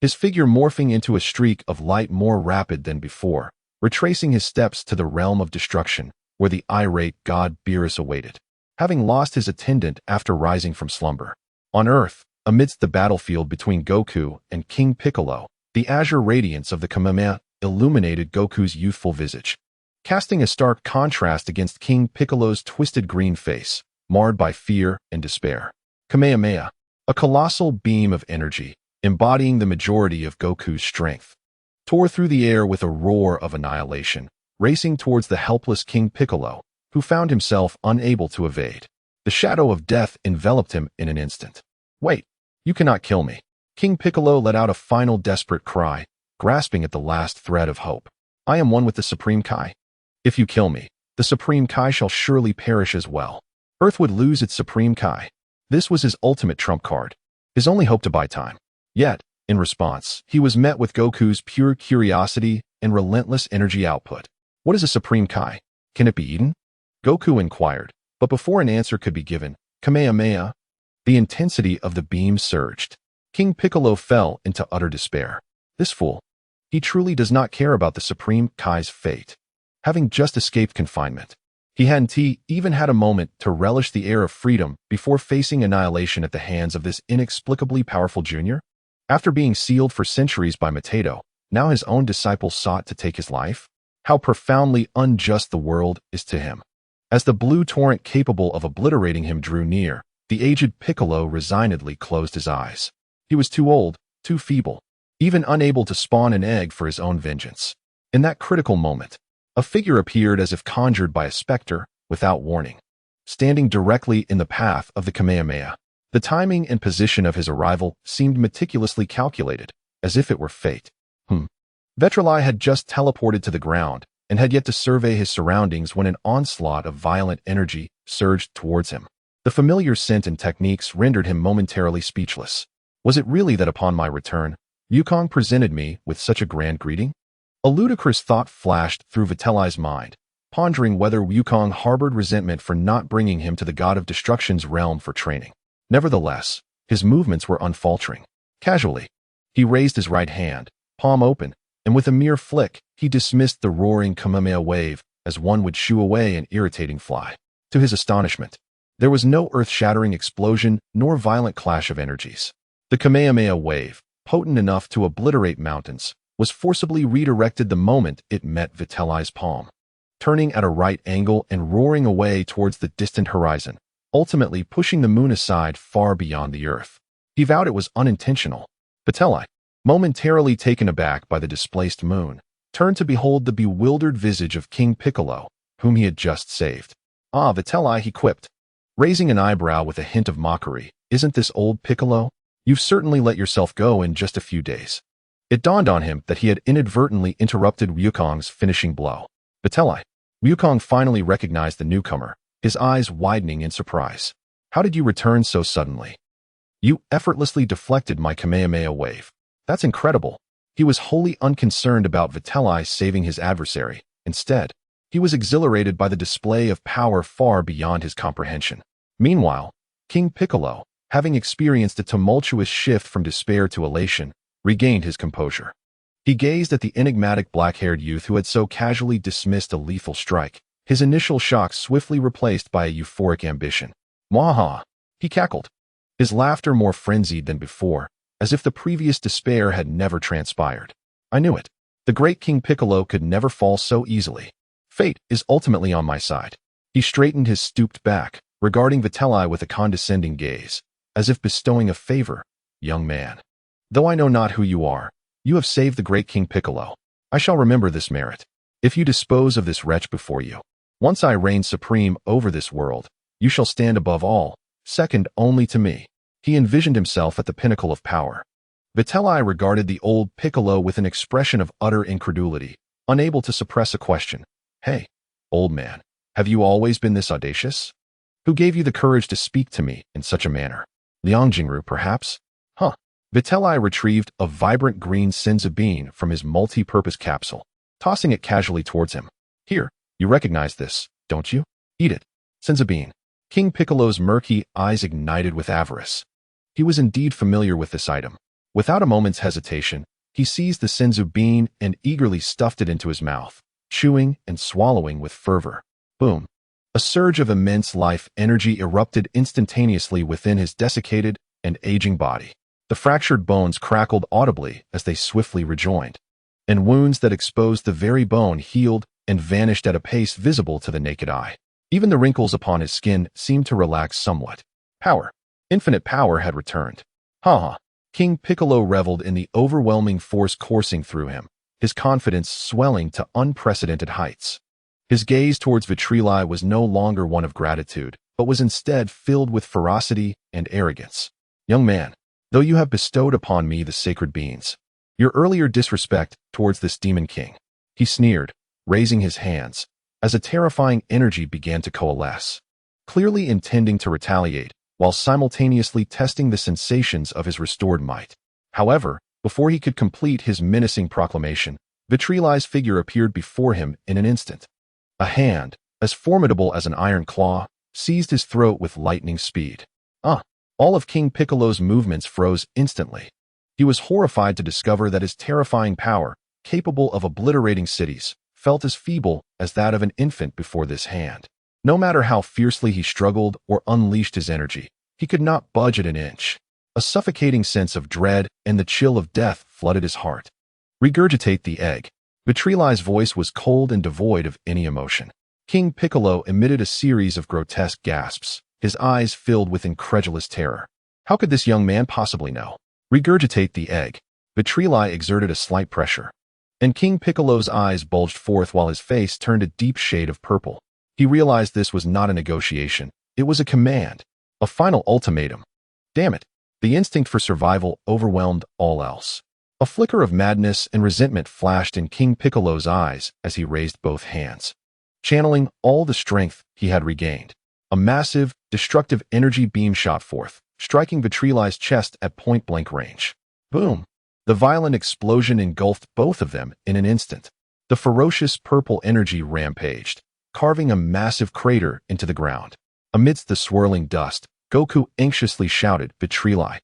his figure morphing into a streak of light more rapid than before, retracing his steps to the realm of destruction, where the irate god Beerus awaited, having lost his attendant after rising from slumber. On Earth, amidst the battlefield between Goku and King Piccolo, the azure radiance of the Kamehameha illuminated Goku's youthful visage, casting a stark contrast against King Piccolo's twisted green face, marred by fear and despair. Kamehameha, a colossal beam of energy, embodying the majority of Goku's strength, tore through the air with a roar of annihilation, racing towards the helpless King Piccolo, who found himself unable to evade. The shadow of death enveloped him in an instant. Wait, you cannot kill me. King Piccolo let out a final desperate cry, grasping at the last thread of hope. I am one with the Supreme Kai. If you kill me, the Supreme Kai shall surely perish as well. Earth would lose its Supreme Kai. This was his ultimate trump card, his only hope to buy time. Yet, in response, he was met with Goku's pure curiosity and relentless energy output. What is a Supreme Kai? Can it be eaten? Goku inquired, but before an answer could be given, Kamehameha, the intensity of the beam surged. King Piccolo fell into utter despair. This fool. He truly does not care about the Supreme Kai's fate. Having just escaped confinement, he hadn't even had a moment to relish the air of freedom before facing annihilation at the hands of this inexplicably powerful junior. After being sealed for centuries by Mateto, now his own disciples sought to take his life? How profoundly unjust the world is to him. As the blue torrent capable of obliterating him drew near, the aged Piccolo resignedly closed his eyes. He was too old, too feeble, even unable to spawn an egg for his own vengeance. In that critical moment, a figure appeared as if conjured by a specter, without warning, standing directly in the path of the Kamehameha. The timing and position of his arrival seemed meticulously calculated, as if it were fate. Vitri had just teleported to the ground and had yet to survey his surroundings when an onslaught of violent energy surged towards him. The familiar scent and techniques rendered him momentarily speechless. Was it really that upon my return, Wukong presented me with such a grand greeting? A ludicrous thought flashed through Vitri's mind, pondering whether Wukong harbored resentment for not bringing him to the god of destruction's realm for training. Nevertheless, his movements were unfaltering. Casually, he raised his right hand, palm open, and with a mere flick, he dismissed the roaring Kamehameha wave as one would shoo away an irritating fly. To his astonishment, there was no earth-shattering explosion nor violent clash of energies. The Kamehameha wave, potent enough to obliterate mountains, was forcibly redirected the moment it met Vitri's palm, turning at a right angle and roaring away towards the distant horizon, ultimately pushing the moon aside far beyond the earth. He vowed it was unintentional. Vitri, momentarily taken aback by the displaced moon, turned to behold the bewildered visage of King Piccolo, whom he had just saved. Ah, Vitri, he quipped, raising an eyebrow with a hint of mockery. Isn't this old Piccolo? You've certainly let yourself go in just a few days. It dawned on him that he had inadvertently interrupted Wukong's finishing blow. Vitri. Wukong finally recognized the newcomer, his eyes widening in surprise. How did you return so suddenly? You effortlessly deflected my Kamehameha wave. That's incredible. He was wholly unconcerned about Vitri saving his adversary. Instead, he was exhilarated by the display of power far beyond his comprehension. Meanwhile, King Piccolo, having experienced a tumultuous shift from despair to elation, regained his composure. He gazed at the enigmatic black-haired youth who had so casually dismissed a lethal strike, his initial shock swiftly replaced by a euphoric ambition. Mwaha! He cackled, his laughter more frenzied than before, as if the previous despair had never transpired. I knew it. The great King Piccolo could never fall so easily. Fate is ultimately on my side. He straightened his stooped back, regarding Vitri with a condescending gaze, as if bestowing a favor. Young man, though I know not who you are, you have saved the great King Piccolo. I shall remember this merit. If you dispose of this wretch before you, once I reign supreme over this world, you shall stand above all, second only to me. He envisioned himself at the pinnacle of power. Vitri regarded the old Piccolo with an expression of utter incredulity, unable to suppress a question. Hey, old man, have you always been this audacious? Who gave you the courage to speak to me in such a manner? Liang Jingru, perhaps? Huh. Vitri retrieved a vibrant green senzu bean from his multi-purpose capsule, tossing it casually towards him. Here, you recognize this, don't you? Eat it. Senzu bean. King Piccolo's murky eyes ignited with avarice. He was indeed familiar with this item. Without a moment's hesitation, he seized the senzu bean and eagerly stuffed it into his mouth, chewing and swallowing with fervor. Boom. A surge of immense life energy erupted instantaneously within his desiccated and aging body. The fractured bones crackled audibly as they swiftly rejoined, and wounds that exposed the very bone healed and vanished at a pace visible to the naked eye. Even the wrinkles upon his skin seemed to relax somewhat. Power. Infinite power had returned. Ha! King Piccolo reveled in the overwhelming force coursing through him, his confidence swelling to unprecedented heights. His gaze towards Vitri was no longer one of gratitude, but was instead filled with ferocity and arrogance. Young man, though you have bestowed upon me the sacred beans, your earlier disrespect towards this demon king, he sneered, raising his hands, as a terrifying energy began to coalesce, clearly intending to retaliate, while simultaneously testing the sensations of his restored might. However, before he could complete his menacing proclamation, Vitri's figure appeared before him in an instant. A hand, as formidable as an iron claw, seized his throat with lightning speed. All of King Piccolo's movements froze instantly. He was horrified to discover that his terrifying power, capable of obliterating cities, felt as feeble as that of an infant before this hand. No matter how fiercely he struggled or unleashed his energy, he could not budge it an inch. A suffocating sense of dread and the chill of death flooded his heart. Regurgitate the egg. Vitri's voice was cold and devoid of any emotion. King Piccolo emitted a series of grotesque gasps, his eyes filled with incredulous terror. How could this young man possibly know? Regurgitate the egg. Vitri exerted a slight pressure, and King Piccolo's eyes bulged forth while his face turned a deep shade of purple. He realized this was not a negotiation. It was a command, a final ultimatum. Damn it. The instinct for survival overwhelmed all else. A flicker of madness and resentment flashed in King Piccolo's eyes as he raised both hands, channeling all the strength he had regained. A massive, destructive energy beam shot forth, striking Vitri's chest at point-blank range. Boom! The violent explosion engulfed both of them in an instant. The ferocious purple energy rampaged, carving a massive crater into the ground. Amidst the swirling dust, Goku anxiously shouted, Vitri.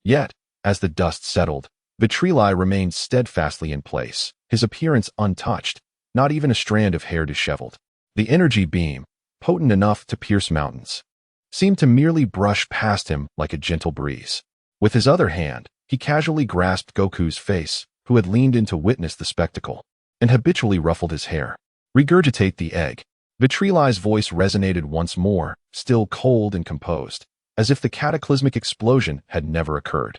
Yet, as the dust settled, Vitri remained steadfastly in place, his appearance untouched, not even a strand of hair disheveled. The energy beam, potent enough to pierce mountains, seemed to merely brush past him like a gentle breeze. With his other hand, he casually grasped Goku's face, who had leaned in to witness the spectacle, and habitually ruffled his hair. Regurgitate the egg. Vitri's voice resonated once more, still cold and composed, as if the cataclysmic explosion had never occurred.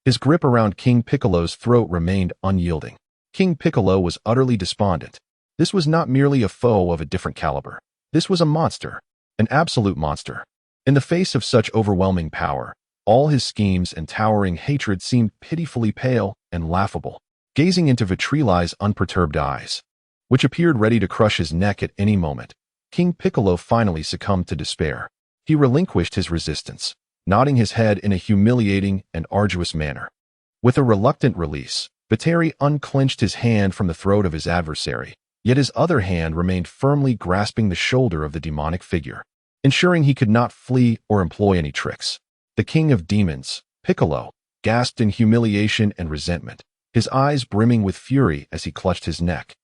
His grip around King Piccolo's throat remained unyielding. King Piccolo was utterly despondent. This was not merely a foe of a different caliber. This was a monster, an absolute monster. In the face of such overwhelming power, all his schemes and towering hatred seemed pitifully pale and laughable. Gazing into Vitri's unperturbed eyes, which appeared ready to crush his neck at any moment, King Piccolo finally succumbed to despair. He relinquished his resistance, nodding his head in a humiliating and arduous manner. With a reluctant release, Vitri unclenched his hand from the throat of his adversary, yet his other hand remained firmly grasping the shoulder of the demonic figure, ensuring he could not flee or employ any tricks. The king of demons, Piccolo, gasped in humiliation and resentment, his eyes brimming with fury as he clutched his neck,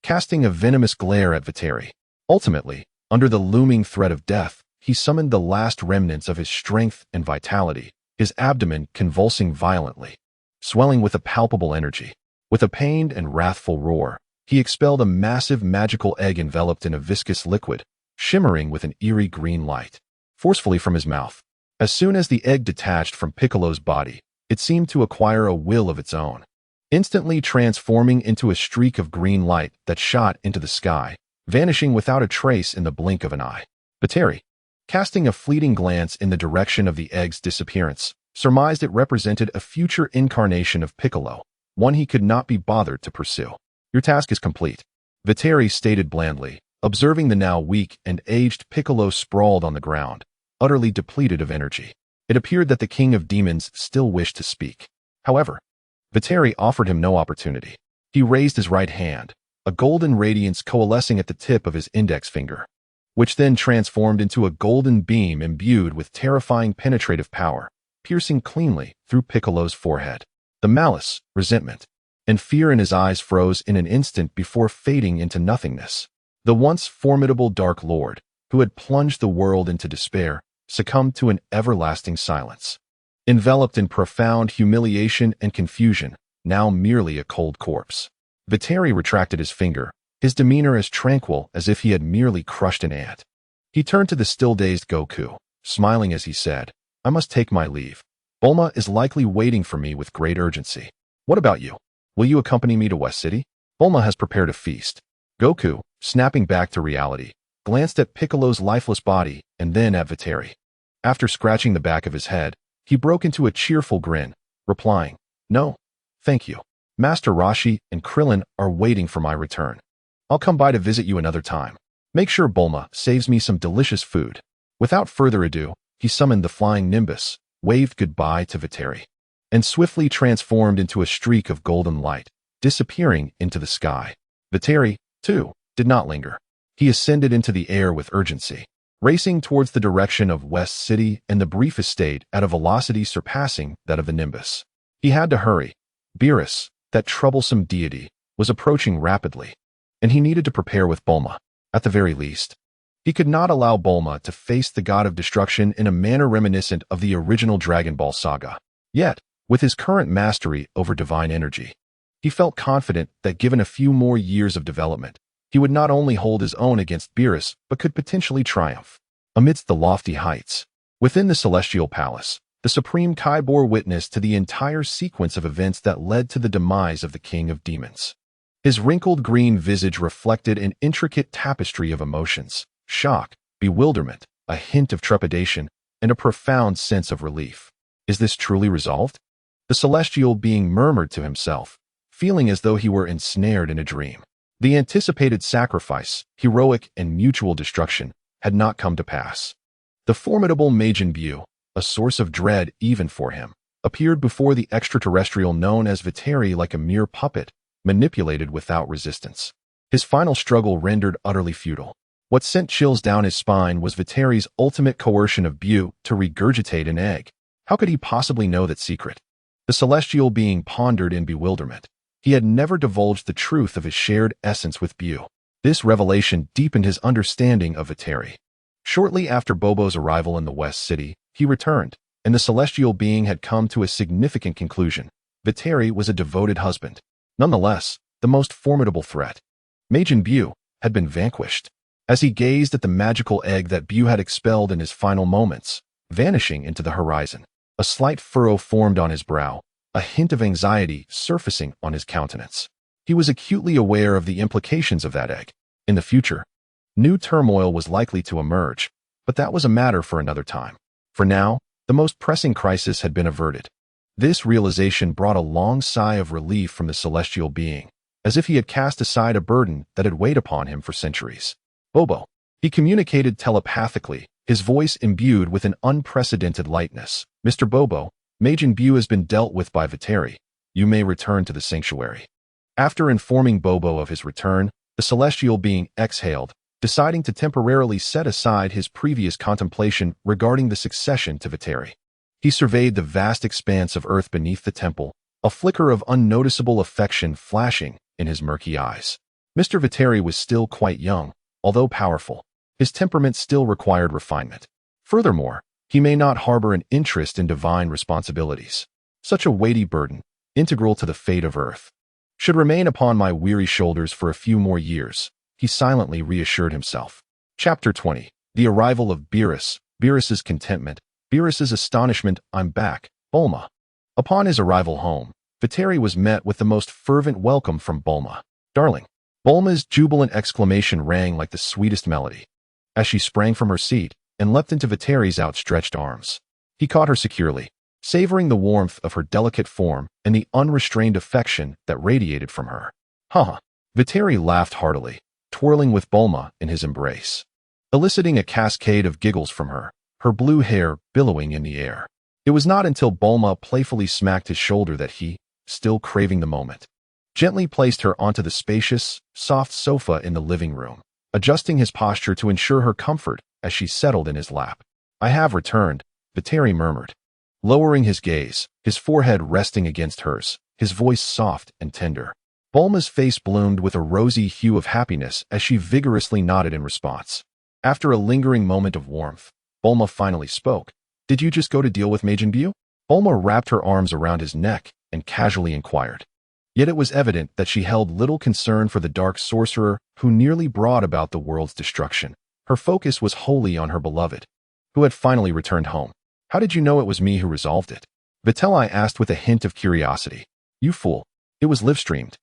casting a venomous glare at Vitri. Ultimately, under the looming threat of death, he summoned the last remnants of his strength and vitality, his abdomen convulsing violently, swelling with a palpable energy. With a pained and wrathful roar, he expelled a massive magical egg enveloped in a viscous liquid, shimmering with an eerie green light, forcefully from his mouth. As soon as the egg detached from Piccolo's body, it seemed to acquire a will of its own, instantly transforming into a streak of green light that shot into the sky, vanishing without a trace in the blink of an eye. Vitri, casting a fleeting glance in the direction of the egg's disappearance, surmised it represented a future incarnation of Piccolo, one he could not be bothered to pursue. "Your task is complete," Vitri stated blandly, observing the now weak and aged Piccolo sprawled on the ground, utterly depleted of energy. It appeared that the king of demons still wished to speak. However, Vitri offered him no opportunity. He raised his right hand, a golden radiance coalescing at the tip of his index finger, which then transformed into a golden beam imbued with terrifying penetrative power, piercing cleanly through Piccolo's forehead. The malice, resentment, and fear in his eyes froze in an instant before fading into nothingness. The once formidable Dark Lord, who had plunged the world into despair, succumbed to an everlasting silence. Enveloped in profound humiliation and confusion, now merely a cold corpse. Vitri retracted his finger, his demeanor as tranquil as if he had merely crushed an ant. He turned to the still-dazed Goku, smiling as he said, "I must take my leave. Bulma is likely waiting for me with great urgency. What about you? Will you accompany me to West City? Bulma has prepared a feast." Goku, snapping back to reality, glanced at Piccolo's lifeless body and then at Vitri. After scratching the back of his head, he broke into a cheerful grin, replying, "No, thank you. Master Roshi and Krillin are waiting for my return. I'll come by to visit you another time. Make sure Bulma saves me some delicious food." Without further ado, he summoned the flying Nimbus, waved goodbye to Vitri, and swiftly transformed into a streak of golden light, disappearing into the sky. Vitri, too, did not linger. He ascended into the air with urgency, racing towards the direction of West City and the briefest stayed at a velocity surpassing that of the Nimbus. He had to hurry. Beerus, that troublesome deity, was approaching rapidly, and he needed to prepare with Bulma, at the very least. He could not allow Bulma to face the god of destruction in a manner reminiscent of the original Dragon Ball saga. Yet, with his current mastery over divine energy, he felt confident that given a few more years of development, he would not only hold his own against Beerus, but could potentially triumph. Amidst the lofty heights, within the Celestial Palace, the Supreme Kai bore witness to the entire sequence of events that led to the demise of the King of Demons. His wrinkled green visage reflected an intricate tapestry of emotions: shock, bewilderment, a hint of trepidation, and a profound sense of relief. Is this truly resolved? The celestial being murmured to himself, feeling as though he were ensnared in a dream. The anticipated sacrifice, heroic and mutual destruction, had not come to pass. The formidable Majin Buu, a source of dread even for him, appeared before the extraterrestrial known as Vitri like a mere puppet, manipulated without resistance. His final struggle rendered utterly futile. What sent chills down his spine was Vitri's ultimate coercion of Buu to regurgitate an egg. How could he possibly know that secret? The celestial being pondered in bewilderment. He had never divulged the truth of his shared essence with Buu. This revelation deepened his understanding of Vitri. Shortly after Bobo's arrival in the West City, he returned, and the celestial being had come to a significant conclusion. Vitri was a devoted husband. Nonetheless, the most formidable threat, Majin Buu, had been vanquished. As he gazed at the magical egg that Buu had expelled in his final moments, vanishing into the horizon, a slight furrow formed on his brow, a hint of anxiety surfacing on his countenance. He was acutely aware of the implications of that egg. In the future, new turmoil was likely to emerge, but that was a matter for another time. For now, the most pressing crisis had been averted. This realization brought a long sigh of relief from the celestial being, as if he had cast aside a burden that had weighed upon him for centuries. "Bobo, He communicated telepathically, his voice imbued with an unprecedented lightness. Mr. Bobo, Majin Buu has been dealt with by Vitri. You may return to the sanctuary. After informing Bobo of his return, the celestial being exhaled, deciding to temporarily set aside his previous contemplation regarding the succession to Vitri. He surveyed the vast expanse of earth beneath the temple, a flicker of unnoticeable affection flashing in his murky eyes. Mr. Vitri was still quite young, although powerful. His temperament still required refinement. Furthermore, he may not harbor an interest in divine responsibilities. Such a weighty burden, integral to the fate of Earth, should remain upon my weary shoulders for a few more years, he silently reassured himself. Chapter 20. The arrival of Beerus, Beerus's contentment, Beerus's astonishment. I'm back, Bulma. Upon his arrival home, Vitri was met with the most fervent welcome from Bulma. Darling. Bulma's jubilant exclamation rang like the sweetest melody. As she sprang from her seat and leapt into Vitri's outstretched arms, he caught her securely, savoring the warmth of her delicate form and the unrestrained affection that radiated from her. Haha. Vitri laughed heartily, twirling with Bulma in his embrace, eliciting a cascade of giggles from her, her blue hair billowing in the air. It was not until Bulma playfully smacked his shoulder that he, still craving the moment, gently placed her onto the spacious, soft sofa in the living room, adjusting his posture to ensure her comfort as she settled in his lap. I have returned, Vitri murmured, lowering his gaze, his forehead resting against hers, his voice soft and tender. Bulma's face bloomed with a rosy hue of happiness as she vigorously nodded in response. After a lingering moment of warmth, Bulma finally spoke. Did you just go to deal with Majin Buu? Bulma wrapped her arms around his neck and casually inquired. Yet it was evident that she held little concern for the dark sorcerer who nearly brought about the world's destruction. Her focus was wholly on her beloved, who had finally returned home. How did you know it was me who resolved it? Vitri asked with a hint of curiosity. You fool. It was live-streamed.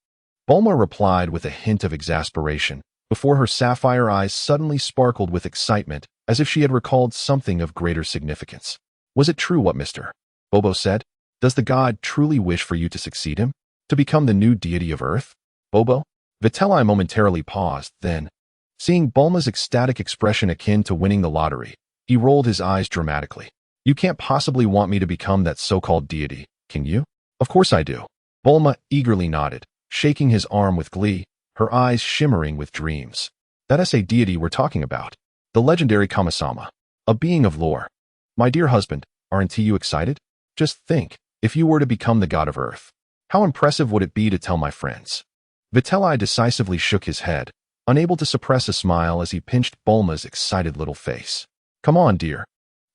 Bulma replied with a hint of exasperation, before her sapphire eyes suddenly sparkled with excitement, as if she had recalled something of greater significance. Was it true what Mr. Bobo said? Does the god truly wish for you to succeed him? To become the new deity of Earth? Bobo? Vitri momentarily paused, then, seeing Bulma's ecstatic expression akin to winning the lottery, he rolled his eyes dramatically. You can't possibly want me to become that so-called deity, can you? Of course I do. Bulma eagerly nodded, shaking his arm with glee, her eyes shimmering with dreams. That's a deity we're talking about. The legendary Kami-sama, a being of lore. My dear husband, aren't you excited? Just think, if you were to become the god of Earth, how impressive would it be to tell my friends? Vitri decisively shook his head, unable to suppress a smile as he pinched Bulma's excited little face. Come on, dear.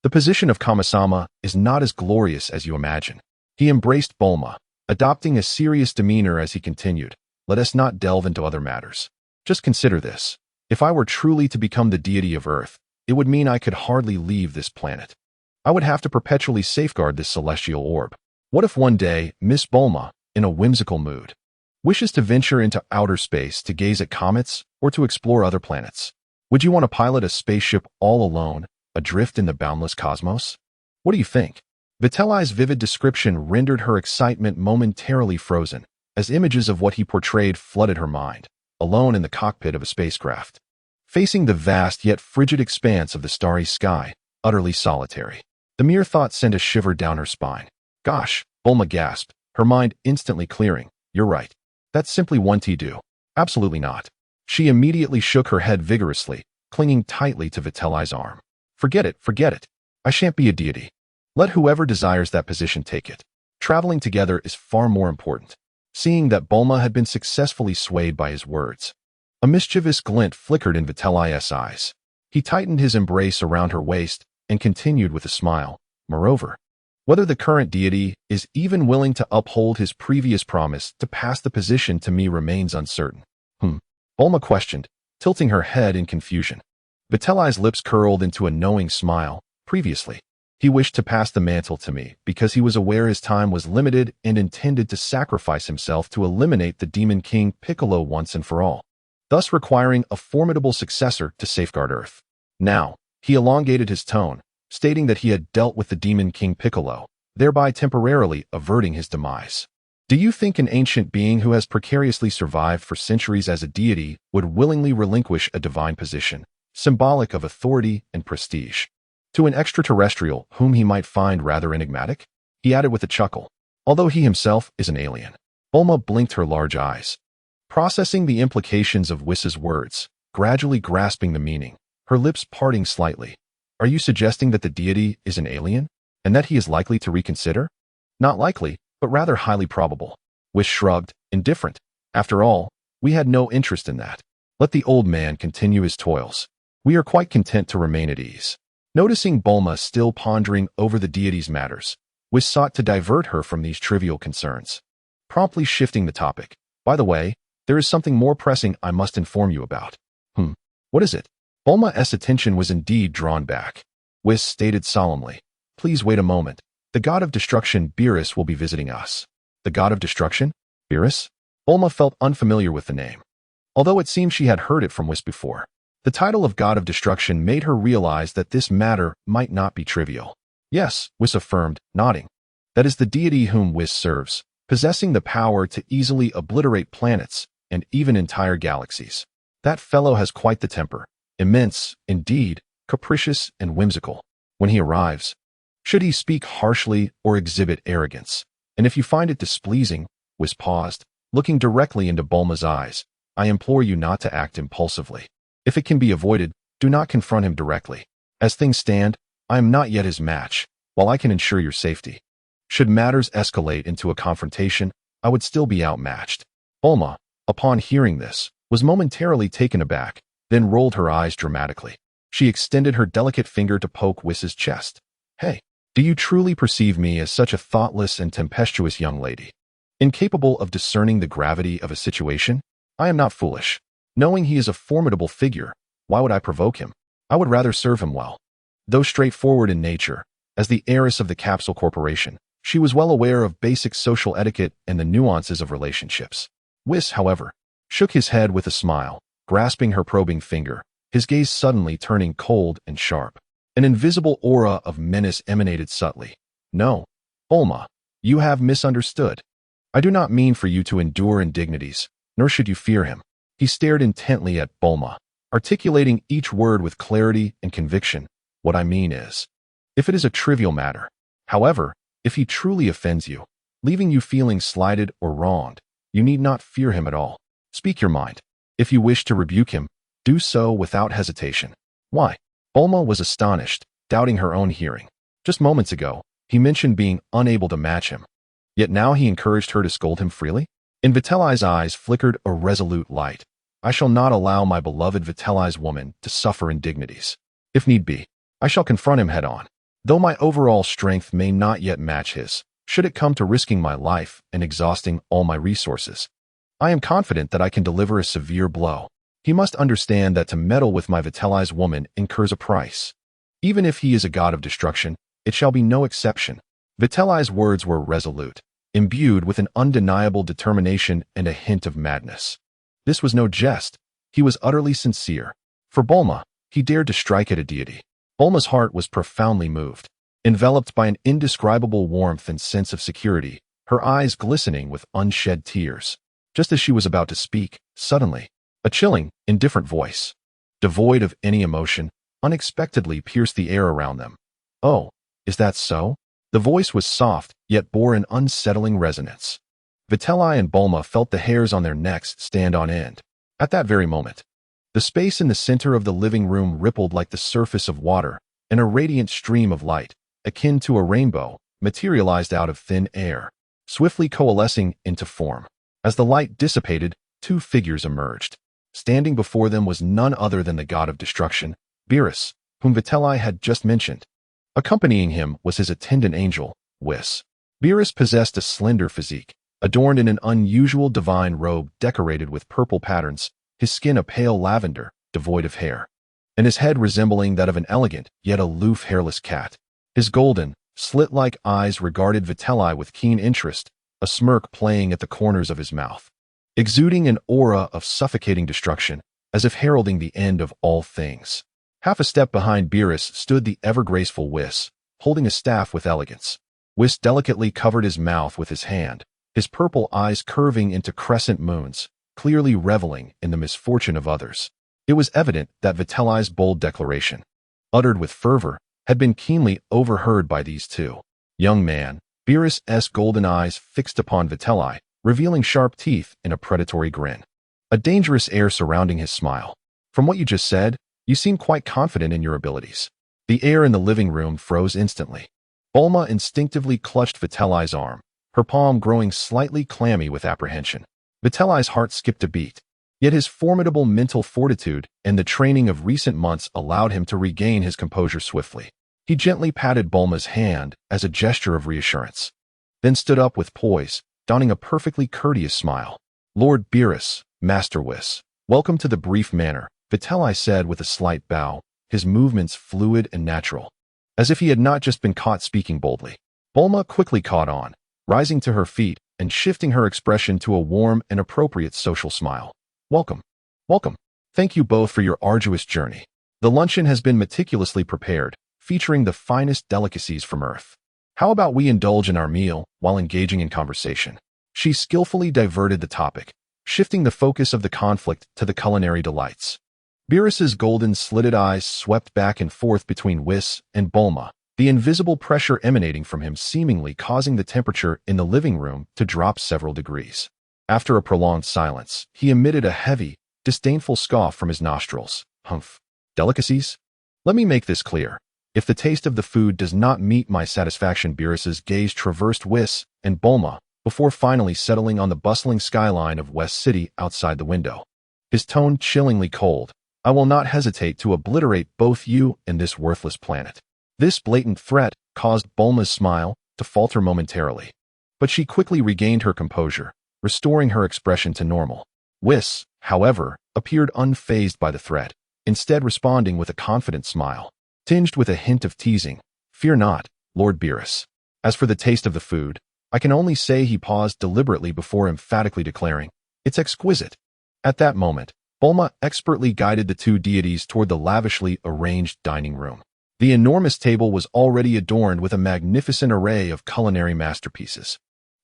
The position of Kami-sama is not as glorious as you imagine. He embraced Bulma, adopting a serious demeanor as he continued. Let us not delve into other matters. Just consider this. If I were truly to become the deity of Earth, it would mean I could hardly leave this planet. I would have to perpetually safeguard this celestial orb. What if one day, Miss Bulma, in a whimsical mood, wishes to venture into outer space to gaze at comets or to explore other planets? Would you want to pilot a spaceship all alone, adrift in the boundless cosmos? What do you think? Vitri's vivid description rendered her excitement momentarily frozen, as images of what he portrayed flooded her mind, alone in the cockpit of a spacecraft, facing the vast yet frigid expanse of the starry sky, utterly solitary. The mere thought sent a shiver down her spine. Gosh, Bulma gasped, her mind instantly clearing. You're right. That's simply one to do. Absolutely not. She immediately shook her head vigorously, clinging tightly to Vitri's arm. Forget it, forget it. I shan't be a deity. Let whoever desires that position take it. Traveling together is far more important. Seeing that Bulma had been successfully swayed by his words, a mischievous glint flickered in Vitri's eyes. He tightened his embrace around her waist and continued with a smile. Moreover, whether the current deity is even willing to uphold his previous promise to pass the position to me remains uncertain. Bulma questioned, tilting her head in confusion. Vitri's lips curled into a knowing smile. Previously, he wished to pass the mantle to me because he was aware his time was limited and intended to sacrifice himself to eliminate the Demon King Piccolo once and for all, thus requiring a formidable successor to safeguard Earth. Now, he elongated his tone, stating that he had dealt with the Demon King Piccolo, thereby temporarily averting his demise. Do you think an ancient being who has precariously survived for centuries as a deity would willingly relinquish a divine position, symbolic of authority and prestige. To an extraterrestrial whom he might find rather enigmatic, he added with a chuckle, although he himself is an alien. Bulma blinked her large eyes, processing the implications of Whis' words, gradually grasping the meaning, her lips parting slightly. Are you suggesting that the deity is an alien, and that he is likely to reconsider? Not likely, but rather highly probable. Whis shrugged, indifferent. After all, we had no interest in that. Let the old man continue his toils. We are quite content to remain at ease. Noticing Bulma still pondering over the deity's matters, Whis sought to divert her from these trivial concerns, promptly shifting the topic. By the way, there is something more pressing I must inform you about. What is it? Bulma's attention was indeed drawn back. Whis stated solemnly, please wait a moment. The god of destruction, Beerus, will be visiting us. The god of destruction? Beerus? Bulma felt unfamiliar with the name, although it seemed she had heard it from Whis before. The title of god of destruction made her realize that this matter might not be trivial. Yes, Whis affirmed, nodding. That is the deity whom Whis serves, possessing the power to easily obliterate planets and even entire galaxies. That fellow has quite the temper. Immense, indeed, capricious and whimsical. When he arrives, should he speak harshly or exhibit arrogance? And if you find it displeasing, Whis paused, looking directly into Bulma's eyes, I implore you not to act impulsively. If it can be avoided, do not confront him directly. As things stand, I am not yet his match, while I can ensure your safety. Should matters escalate into a confrontation, I would still be outmatched. Bulma, upon hearing this, was momentarily taken aback, then rolled her eyes dramatically. She extended her delicate finger to poke Whis' chest. Hey, do you truly perceive me as such a thoughtless and tempestuous young lady, incapable of discerning the gravity of a situation? I am not foolish. Knowing he is a formidable figure, why would I provoke him? I would rather serve him well. Though straightforward in nature, as the heiress of the Capsule Corporation, she was well aware of basic social etiquette and the nuances of relationships. Whis, however, shook his head with a smile, grasping her probing finger, his gaze suddenly turning cold and sharp. An invisible aura of menace emanated subtly. No, Bulma, you have misunderstood. I do not mean for you to endure indignities, nor should you fear him. He stared intently at Bulma, articulating each word with clarity and conviction. What I mean is, if it is a trivial matter, however, if he truly offends you, leaving you feeling slighted or wronged, you need not fear him at all. Speak your mind. If you wish to rebuke him, do so without hesitation. Why? Bulma was astonished, doubting her own hearing. Just moments ago, he mentioned being unable to match him. Yet now he encouraged her to scold him freely? In Vitelli's eyes flickered a resolute light. I shall not allow my beloved Vitelli's woman to suffer indignities. If need be, I shall confront him head-on. Though my overall strength may not yet match his, should it come to risking my life and exhausting all my resources, I am confident that I can deliver a severe blow. He must understand that to meddle with my Vitelli's woman incurs a price. Even if he is a god of destruction, it shall be no exception. Vitelli's words were resolute, imbued with an undeniable determination and a hint of madness. This was no jest. He was utterly sincere. For Bulma, he dared to strike at a deity. Bulma's heart was profoundly moved. Enveloped by an indescribable warmth and sense of security, her eyes glistening with unshed tears. Just as she was about to speak, suddenly, a chilling, indifferent voice, devoid of any emotion, unexpectedly pierced the air around them. Oh, is that so? The voice was soft, yet bore an unsettling resonance. Vitelli and Bulma felt the hairs on their necks stand on end. At that very moment, the space in the center of the living room rippled like the surface of water, and a radiant stream of light, akin to a rainbow, materialized out of thin air, swiftly coalescing into form. As the light dissipated, two figures emerged. Standing before them was none other than the god of destruction, Beerus, whom Vitelli had just mentioned. Accompanying him was his attendant angel, Whis. Beerus possessed a slender physique, adorned in an unusual divine robe decorated with purple patterns, his skin a pale lavender, devoid of hair, and his head resembling that of an elegant, yet aloof hairless cat. His golden, slit-like eyes regarded Vitelli with keen interest, a smirk playing at the corners of his mouth, exuding an aura of suffocating destruction, as if heralding the end of all things. Half a step behind Beerus stood the ever-graceful Whis, holding a staff with elegance. Whis delicately covered his mouth with his hand, his purple eyes curving into crescent moons, clearly reveling in the misfortune of others. It was evident that Vitelli's bold declaration, uttered with fervor, had been keenly overheard by these two. Young man, Beerus's golden eyes fixed upon Vitelli, revealing sharp teeth in a predatory grin. A dangerous air surrounding his smile. From what you just said, you seem quite confident in your abilities. The air in the living room froze instantly. Bulma instinctively clutched Vitelli's arm, her palm growing slightly clammy with apprehension. Vitelli's heart skipped a beat. Yet his formidable mental fortitude and the training of recent months allowed him to regain his composure swiftly. He gently patted Bulma's hand as a gesture of reassurance, then stood up with poise, donning a perfectly courteous smile. "Lord Beerus, Master Whis, welcome to the brief manor," Vitelli said with a slight bow, his movements fluid and natural, as if he had not just been caught speaking boldly. Bulma quickly caught on, rising to her feet and shifting her expression to a warm and appropriate social smile. "Welcome. Welcome. Thank you both for your arduous journey. The luncheon has been meticulously prepared, featuring the finest delicacies from Earth. How about we indulge in our meal while engaging in conversation?" She skillfully diverted the topic, shifting the focus of the conflict to the culinary delights. Beerus's golden slitted eyes swept back and forth between Whis and Bulma, the invisible pressure emanating from him seemingly causing the temperature in the living room to drop several degrees. After a prolonged silence, he emitted a heavy, disdainful scoff from his nostrils. "Hmph. Delicacies? Let me make this clear. If the taste of the food does not meet my satisfaction," Beerus's gaze traversed Whis and Bulma before finally settling on the bustling skyline of West City outside the window. His tone chillingly cold. "I will not hesitate to obliterate both you and this worthless planet." This blatant threat caused Bulma's smile to falter momentarily, but she quickly regained her composure, restoring her expression to normal. Whis, however, appeared unfazed by the threat, instead responding with a confident smile, tinged with a hint of teasing. "Fear not, Lord Beerus. As for the taste of the food, I can only say," he paused deliberately before emphatically declaring, "it's exquisite." At that moment, Bulma expertly guided the two deities toward the lavishly arranged dining room. The enormous table was already adorned with a magnificent array of culinary masterpieces.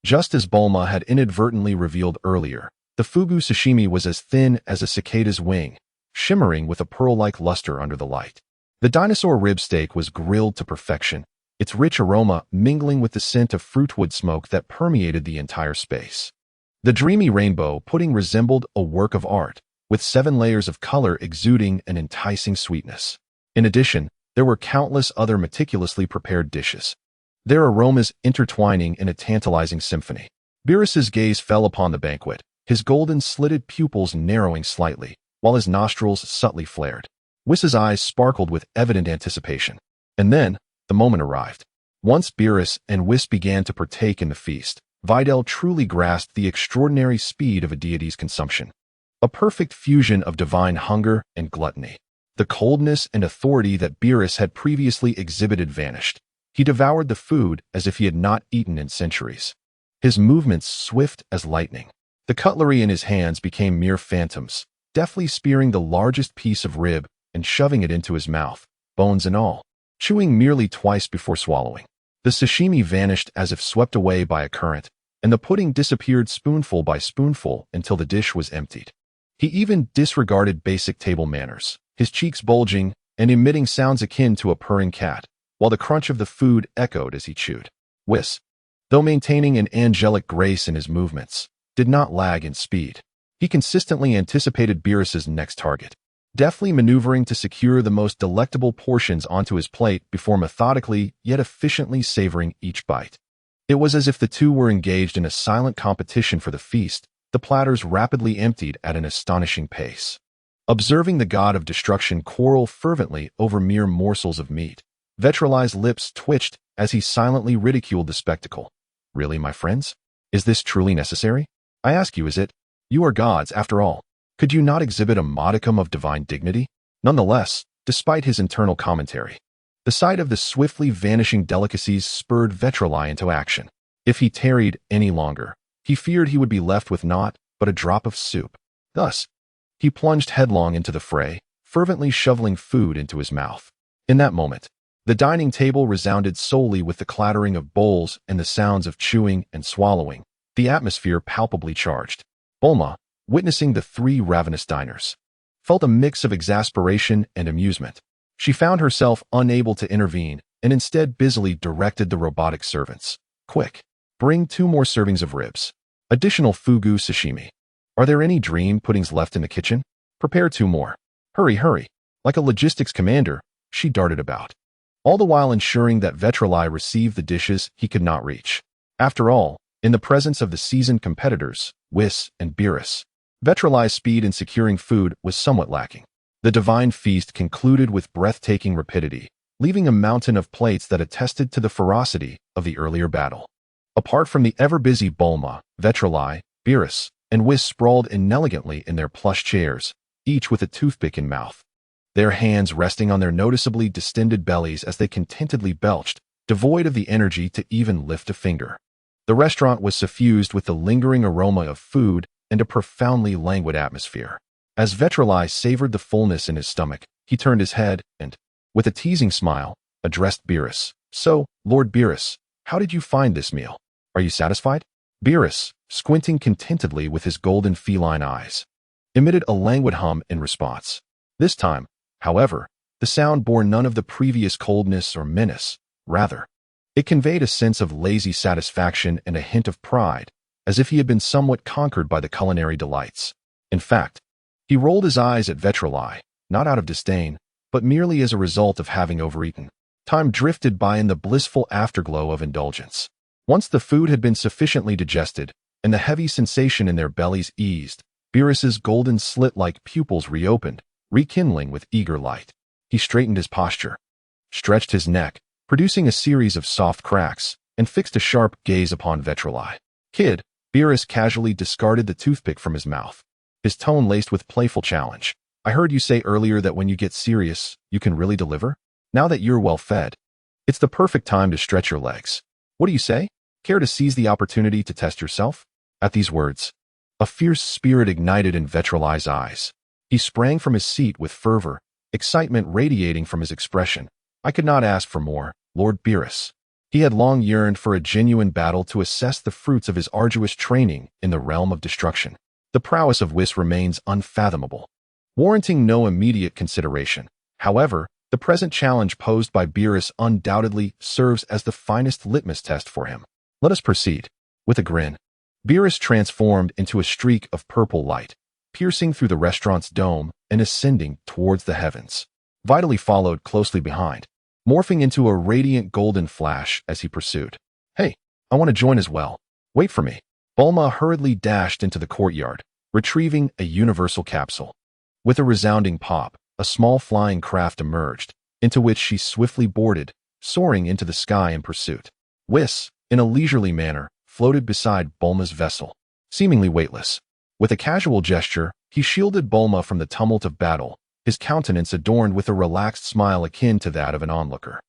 Just as Bulma had inadvertently revealed earlier, the fugu sashimi was as thin as a cicada's wing, shimmering with a pearl-like luster under the light. The dinosaur rib steak was grilled to perfection, its rich aroma mingling with the scent of fruitwood smoke that permeated the entire space. The dreamy rainbow pudding resembled a work of art, with 7 layers of color exuding an enticing sweetness. In addition, there were countless other meticulously prepared dishes, their aromas intertwining in a tantalizing symphony. Beerus's gaze fell upon the banquet, his golden slitted pupils narrowing slightly, while his nostrils subtly flared. Whis's eyes sparkled with evident anticipation. And then, the moment arrived. Once Beerus and Whis began to partake in the feast, Videl truly grasped the extraordinary speed of a deity's consumption. A perfect fusion of divine hunger and gluttony. The coldness and authority that Beerus had previously exhibited vanished. He devoured the food as if he had not eaten in centuries. His movements swift as lightning. The cutlery in his hands became mere phantoms, deftly spearing the largest piece of rib and shoving it into his mouth, bones and all, chewing merely twice before swallowing. The sashimi vanished as if swept away by a current, and the pudding disappeared spoonful by spoonful until the dish was emptied. He even disregarded basic table manners, his cheeks bulging and emitting sounds akin to a purring cat, while the crunch of the food echoed as he chewed. Whis, though maintaining an angelic grace in his movements, did not lag in speed. He consistently anticipated Beerus's next target, deftly maneuvering to secure the most delectable portions onto his plate before methodically yet efficiently savoring each bite. It was as if the two were engaged in a silent competition for the feast, the platters rapidly emptied at an astonishing pace. Observing the god of destruction quarrel fervently over mere morsels of meat, Vitri's lips twitched as he silently ridiculed the spectacle. "Really, my friends? Is this truly necessary? I ask you, is it? You are gods, after all. Could you not exhibit a modicum of divine dignity?" Nonetheless, despite his internal commentary, the sight of the swiftly vanishing delicacies spurred Vitri into action. If he tarried any longer, he feared he would be left with naught but a drop of soup. Thus, he plunged headlong into the fray, fervently shoveling food into his mouth. In that moment, the dining table resounded solely with the clattering of bowls and the sounds of chewing and swallowing, the atmosphere palpably charged. Bulma, witnessing the 3 ravenous diners, felt a mix of exasperation and amusement. She found herself unable to intervene and instead busily directed the robotic servants. Quick, bring 2 more servings of ribs. Additional fugu sashimi. Are there any dream puddings left in the kitchen? Prepare 2 more. Hurry, hurry. Like a logistics commander, she darted about, all the while ensuring that Vitri received the dishes he could not reach. After all, in the presence of the seasoned competitors, Whis and Beerus, Vitri's speed in securing food was somewhat lacking. The divine feast concluded with breathtaking rapidity, leaving a mountain of plates that attested to the ferocity of the earlier battle. Apart from the ever-busy Bulma, Vitri, Beerus, and Whis sprawled inelegantly in their plush chairs, each with a toothpick in mouth, their hands resting on their noticeably distended bellies as they contentedly belched, devoid of the energy to even lift a finger. The restaurant was suffused with the lingering aroma of food and a profoundly languid atmosphere. As Vitri savored the fullness in his stomach, he turned his head and, with a teasing smile, addressed Beerus. So, Lord Beerus, how did you find this meal? Are you satisfied? Beerus, squinting contentedly with his golden feline eyes, emitted a languid hum in response. This time, however, the sound bore none of the previous coldness or menace. Rather, it conveyed a sense of lazy satisfaction and a hint of pride, as if he had been somewhat conquered by the culinary delights. In fact, he rolled his eyes at Vitri, not out of disdain, but merely as a result of having overeaten. Time drifted by in the blissful afterglow of indulgence. Once the food had been sufficiently digested, and the heavy sensation in their bellies eased, Beerus's golden slit-like pupils reopened, rekindling with eager light. He straightened his posture, stretched his neck, producing a series of soft cracks, and fixed a sharp gaze upon Vitri. Kid, Beerus casually discarded the toothpick from his mouth, his tone laced with playful challenge. I heard you say earlier that when you get serious, you can really deliver? Now that you're well fed, it's the perfect time to stretch your legs. What do you say? Care to seize the opportunity to test yourself? At these words, a fierce spirit ignited in Vitri's eyes. He sprang from his seat with fervor, excitement radiating from his expression. I could not ask for more, Lord Beerus. He had long yearned for a genuine battle to assess the fruits of his arduous training in the realm of destruction. The prowess of Whis remains unfathomable, warranting no immediate consideration. However, the present challenge posed by Beerus undoubtedly serves as the finest litmus test for him. Let us proceed. With a grin, Beerus transformed into a streak of purple light, piercing through the restaurant's dome and ascending towards the heavens. Vitri followed closely behind, morphing into a radiant golden flash as he pursued. Hey, I want to join as well. Wait for me. Bulma hurriedly dashed into the courtyard, retrieving a universal capsule. With a resounding pop, a small flying craft emerged, into which she swiftly boarded, soaring into the sky in pursuit. Whis, in a leisurely manner, floated beside Bulma's vessel, seemingly weightless. With a casual gesture, he shielded Bulma from the tumult of battle, his countenance adorned with a relaxed smile akin to that of an onlooker.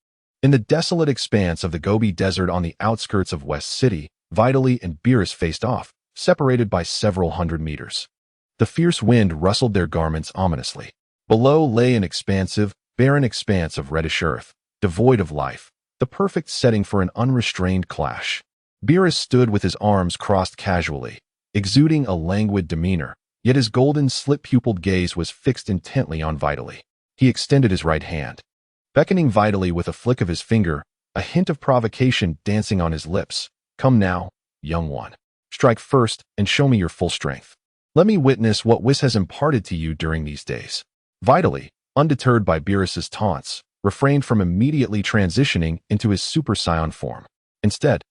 In the desolate expanse of the Gobi Desert on the outskirts of West City, Vitri and Beerus faced off, separated by several hundred meters. The fierce wind rustled their garments ominously. Below lay an expansive, barren expanse of reddish earth, devoid of life, the perfect setting for an unrestrained clash. Beerus stood with his arms crossed casually, exuding a languid demeanor, yet his golden slit-pupiled gaze was fixed intently on Vitri. He extended his right hand, beckoning Vitri with a flick of his finger, a hint of provocation dancing on his lips. Come now, young one. Strike first and show me your full strength. Let me witness what Whis has imparted to you during these days. Vitri, undeterred by Beerus's taunts, refrained from immediately transitioning into his Super Saiyan form. Instead,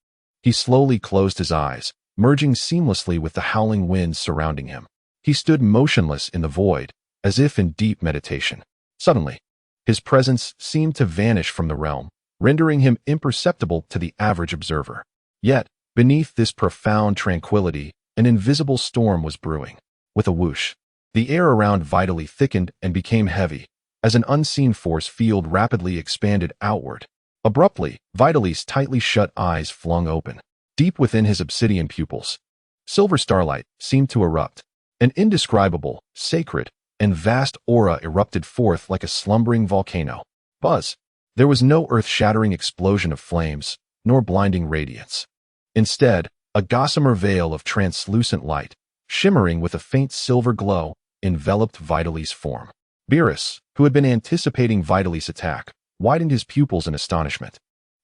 he slowly closed his eyes, merging seamlessly with the howling winds surrounding him. He stood motionless in the void, as if in deep meditation. Suddenly, his presence seemed to vanish from the realm, rendering him imperceptible to the average observer. Yet, beneath this profound tranquility, an invisible storm was brewing. With a whoosh, the air around Vitri thickened and became heavy, as an unseen force field rapidly expanded outward. Abruptly, Vitri's tightly shut eyes flung open. Deep within his obsidian pupils, silver starlight seemed to erupt. An indescribable, sacred, and vast aura erupted forth like a slumbering volcano. Buzz! There was no earth-shattering explosion of flames, nor blinding radiance. Instead, a gossamer veil of translucent light, shimmering with a faint silver glow, enveloped Vitali's form. Beerus, who had been anticipating Vitali's attack, widened his pupils in astonishment,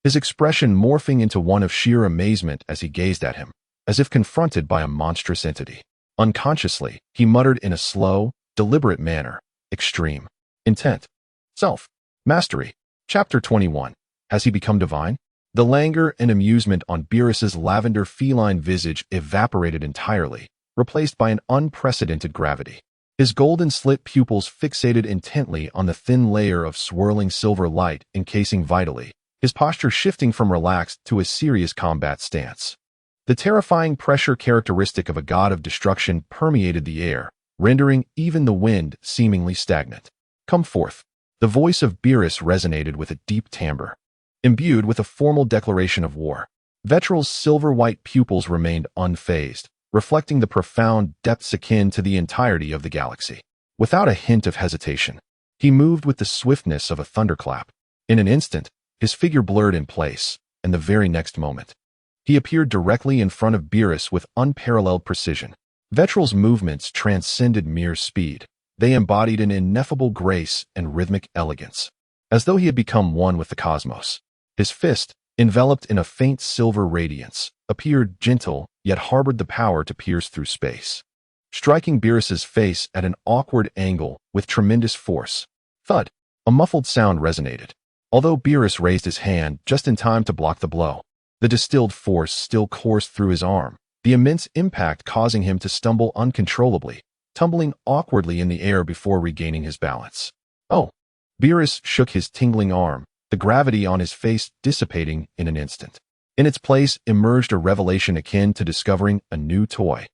his expression morphing into one of sheer amazement as he gazed at him, as if confronted by a monstrous entity. Unconsciously, he muttered in a slow, deliberate manner, "Extreme. Intent. Self. Mastery." Chapter 21. Has he become divine? The languor and amusement on Beerus's lavender feline visage evaporated entirely, replaced by an unprecedented gravity. His golden-slit pupils fixated intently on the thin layer of swirling silver light encasing Vitali, his posture shifting from relaxed to a serious combat stance. The terrifying pressure characteristic of a god of destruction permeated the air, rendering even the wind seemingly stagnant. "Come forth." The voice of Beerus resonated with a deep timbre, imbued with a formal declaration of war. Vitri's silver-white pupils remained unfazed, reflecting the profound depths akin to the entirety of the galaxy. Without a hint of hesitation, he moved with the swiftness of a thunderclap. In an instant, his figure blurred in place, and the very next moment, he appeared directly in front of Beerus with unparalleled precision. Vitri's movements transcended mere speed. They embodied an ineffable grace and rhythmic elegance, as though he had become one with the cosmos. His fist, enveloped in a faint silver radiance, appeared gentle yet harbored the power to pierce through space, striking Beerus's face at an awkward angle with tremendous force. Thud! A muffled sound resonated. Although Beerus raised his hand just in time to block the blow, the distilled force still coursed through his arm, the immense impact causing him to stumble uncontrollably, tumbling awkwardly in the air before regaining his balance. "Oh!" Beerus shook his tingling arm, the gravity on his face dissipating in an instant. In its place emerged a revelation akin to discovering a new toy,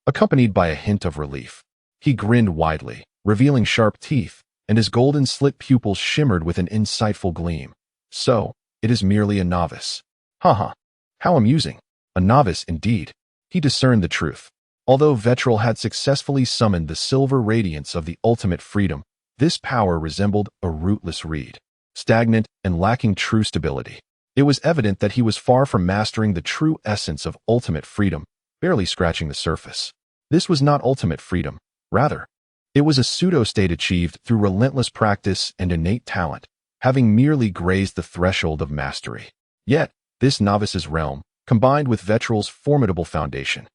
accompanied by a hint of relief. He grinned widely, revealing sharp teeth, and his golden-slit pupils shimmered with an insightful gleam. "So, it is merely a novice. Haha. How amusing. A novice indeed." He discerned the truth. Although Vitri had successfully summoned the silver radiance of the ultimate freedom, this power resembled a rootless reed, stagnant and lacking true stability. It was evident that he was far from mastering the true essence of ultimate freedom, barely scratching the surface. This was not ultimate freedom. Rather, it was a pseudo-state achieved through relentless practice and innate talent, having merely grazed the threshold of mastery. Yet, this novice's realm, combined with Vitri's formidable foundation,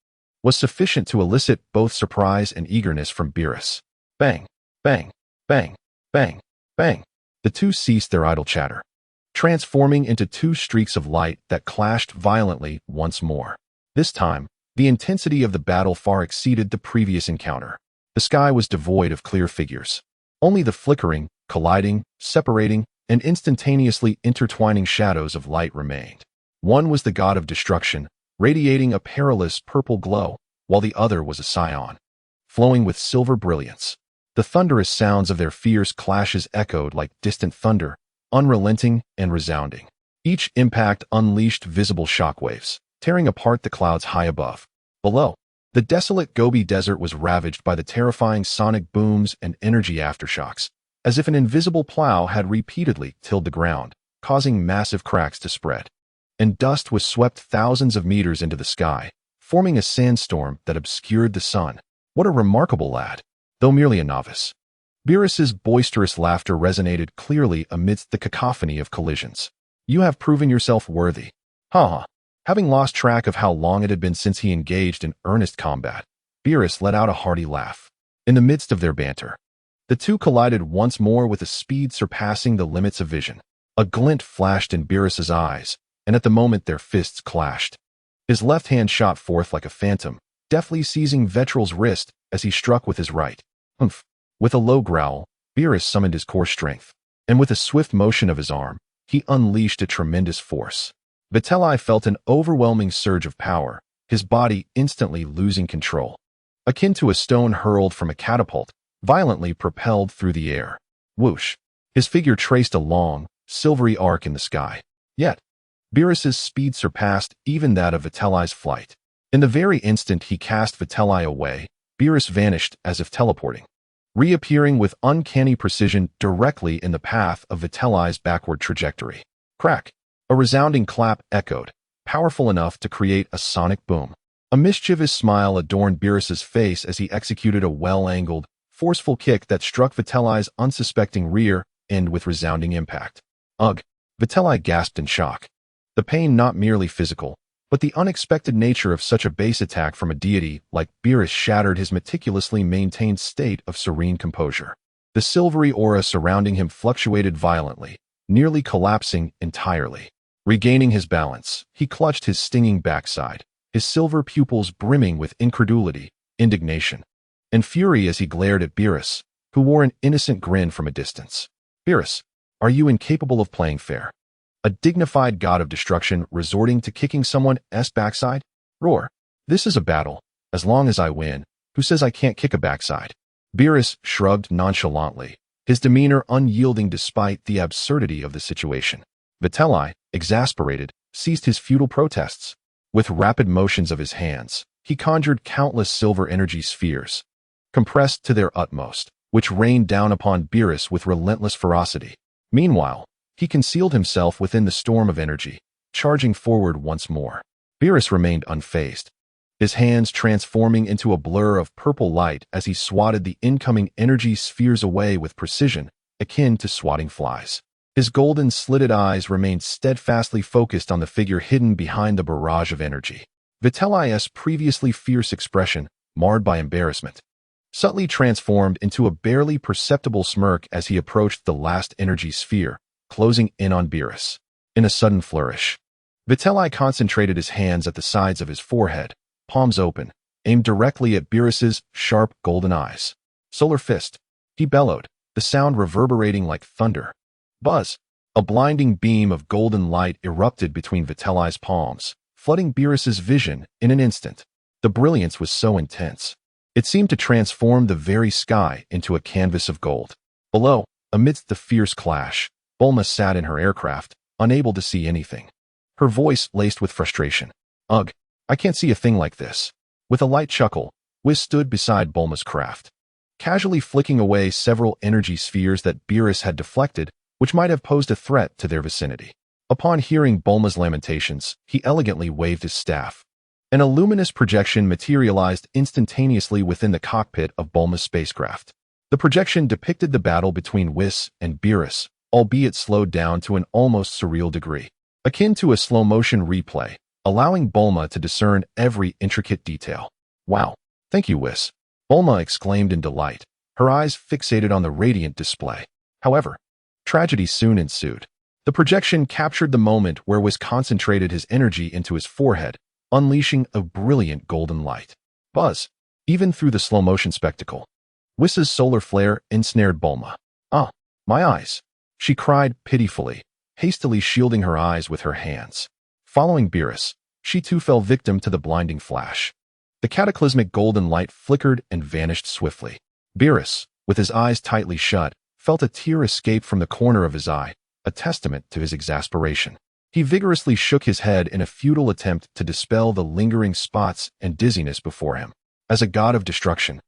was sufficient to elicit both surprise and eagerness from Beerus. Bang! Bang! Bang! Bang! Bang! The two ceased their idle chatter, transforming into two streaks of light that clashed violently once more. This time, the intensity of the battle far exceeded the previous encounter. The sky was devoid of clear figures. Only the flickering, colliding, separating, and instantaneously intertwining shadows of light remained. One was the god of destruction, radiating a perilous purple glow, while the other was a Saiyan, flowing with silver brilliance. The thunderous sounds of their fierce clashes echoed like distant thunder, unrelenting and resounding. Each impact unleashed visible shockwaves, tearing apart the clouds high above. Below, the desolate Gobi Desert was ravaged by the terrifying sonic booms and energy aftershocks, as if an invisible plow had repeatedly tilled the ground, causing massive cracks to spread. And dust was swept thousands of meters into the sky, forming a sandstorm that obscured the sun. What a remarkable lad, though merely a novice. Beerus's boisterous laughter resonated clearly amidst the cacophony of collisions. "You have proven yourself worthy." Ha! Having lost track of how long it had been since he engaged in earnest combat, Beerus let out a hearty laugh. In the midst of their banter, the two collided once more with a speed surpassing the limits of vision. A glint flashed in Beerus's eyes, and at the moment their fists clashed. His left hand shot forth like a phantom, deftly seizing Vitri's wrist as he struck with his right. Hmph! With a low growl, Beerus summoned his core strength, and with a swift motion of his arm, he unleashed a tremendous force. Vitali felt an overwhelming surge of power, his body instantly losing control. Akin to a stone hurled from a catapult, violently propelled through the air. Whoosh! His figure traced a long, silvery arc in the sky. Yet, Beerus's speed surpassed even that of Vitali's flight. In the very instant he cast Vitali away, Beerus vanished as if teleporting, reappearing with uncanny precision directly in the path of Vitali's backward trajectory. Crack! A resounding clap echoed, powerful enough to create a sonic boom. A mischievous smile adorned Beerus's face as he executed a well-angled, forceful kick that struck Vitali's unsuspecting rear end with resounding impact. Ugh! Vitali gasped in shock. The pain not merely physical, but the unexpected nature of such a base attack from a deity like Beerus shattered his meticulously maintained state of serene composure. The silvery aura surrounding him fluctuated violently, nearly collapsing entirely. Regaining his balance, he clutched his stinging backside, his silver pupils brimming with incredulity, indignation, and fury as he glared at Beerus, who wore an innocent grin from a distance. Beerus, are you incapable of playing fair? A dignified god of destruction resorting to kicking someone's backside? Roar. This is a battle. As long as I win, who says I can't kick a backside? Beerus shrugged nonchalantly, his demeanor unyielding despite the absurdity of the situation. Vitali, exasperated, ceased his futile protests. With rapid motions of his hands, he conjured countless silver energy spheres, compressed to their utmost, which rained down upon Beerus with relentless ferocity. Meanwhile, he concealed himself within the storm of energy, charging forward once more. Beerus remained unfazed, his hands transforming into a blur of purple light as he swatted the incoming energy spheres away with precision, akin to swatting flies. His golden slitted eyes remained steadfastly focused on the figure hidden behind the barrage of energy. Vitali's previously fierce expression, marred by embarrassment, subtly transformed into a barely perceptible smirk as he approached the last energy sphere, closing in on Beerus. In a sudden flourish, Vitali concentrated his hands at the sides of his forehead, palms open, aimed directly at Beerus's sharp golden eyes. Solar fist, he bellowed, the sound reverberating like thunder. Buzz! A blinding beam of golden light erupted between Vitali's palms, flooding Beerus's vision in an instant. The brilliance was so intense, it seemed to transform the very sky into a canvas of gold. Below, amidst the fierce clash, Bulma sat in her aircraft, unable to see anything. Her voice laced with frustration. Ugh, I can't see a thing like this. With a light chuckle, Whis stood beside Bulma's craft, casually flicking away several energy spheres that Beerus had deflected, which might have posed a threat to their vicinity. Upon hearing Bulma's lamentations, he elegantly waved his staff. An illuminous projection materialized instantaneously within the cockpit of Bulma's spacecraft. The projection depicted the battle between Whis and Beerus, albeit slowed down to an almost surreal degree, akin to a slow-motion replay, allowing Bulma to discern every intricate detail. Wow, thank you, Whis, Bulma exclaimed in delight, her eyes fixated on the radiant display. However, tragedy soon ensued. The projection captured the moment where Whis concentrated his energy into his forehead, unleashing a brilliant golden light. Buzz! Even through the slow-motion spectacle, Whis's solar flare ensnared Bulma. Ah, my eyes! She cried pitifully, hastily shielding her eyes with her hands. Following Beerus, she too fell victim to the blinding flash. The cataclysmic golden light flickered and vanished swiftly. Beerus, with his eyes tightly shut, felt a tear escape from the corner of his eye, a testament to his exasperation. He vigorously shook his head in a futile attempt to dispel the lingering spots and dizziness before him. As a god of destruction,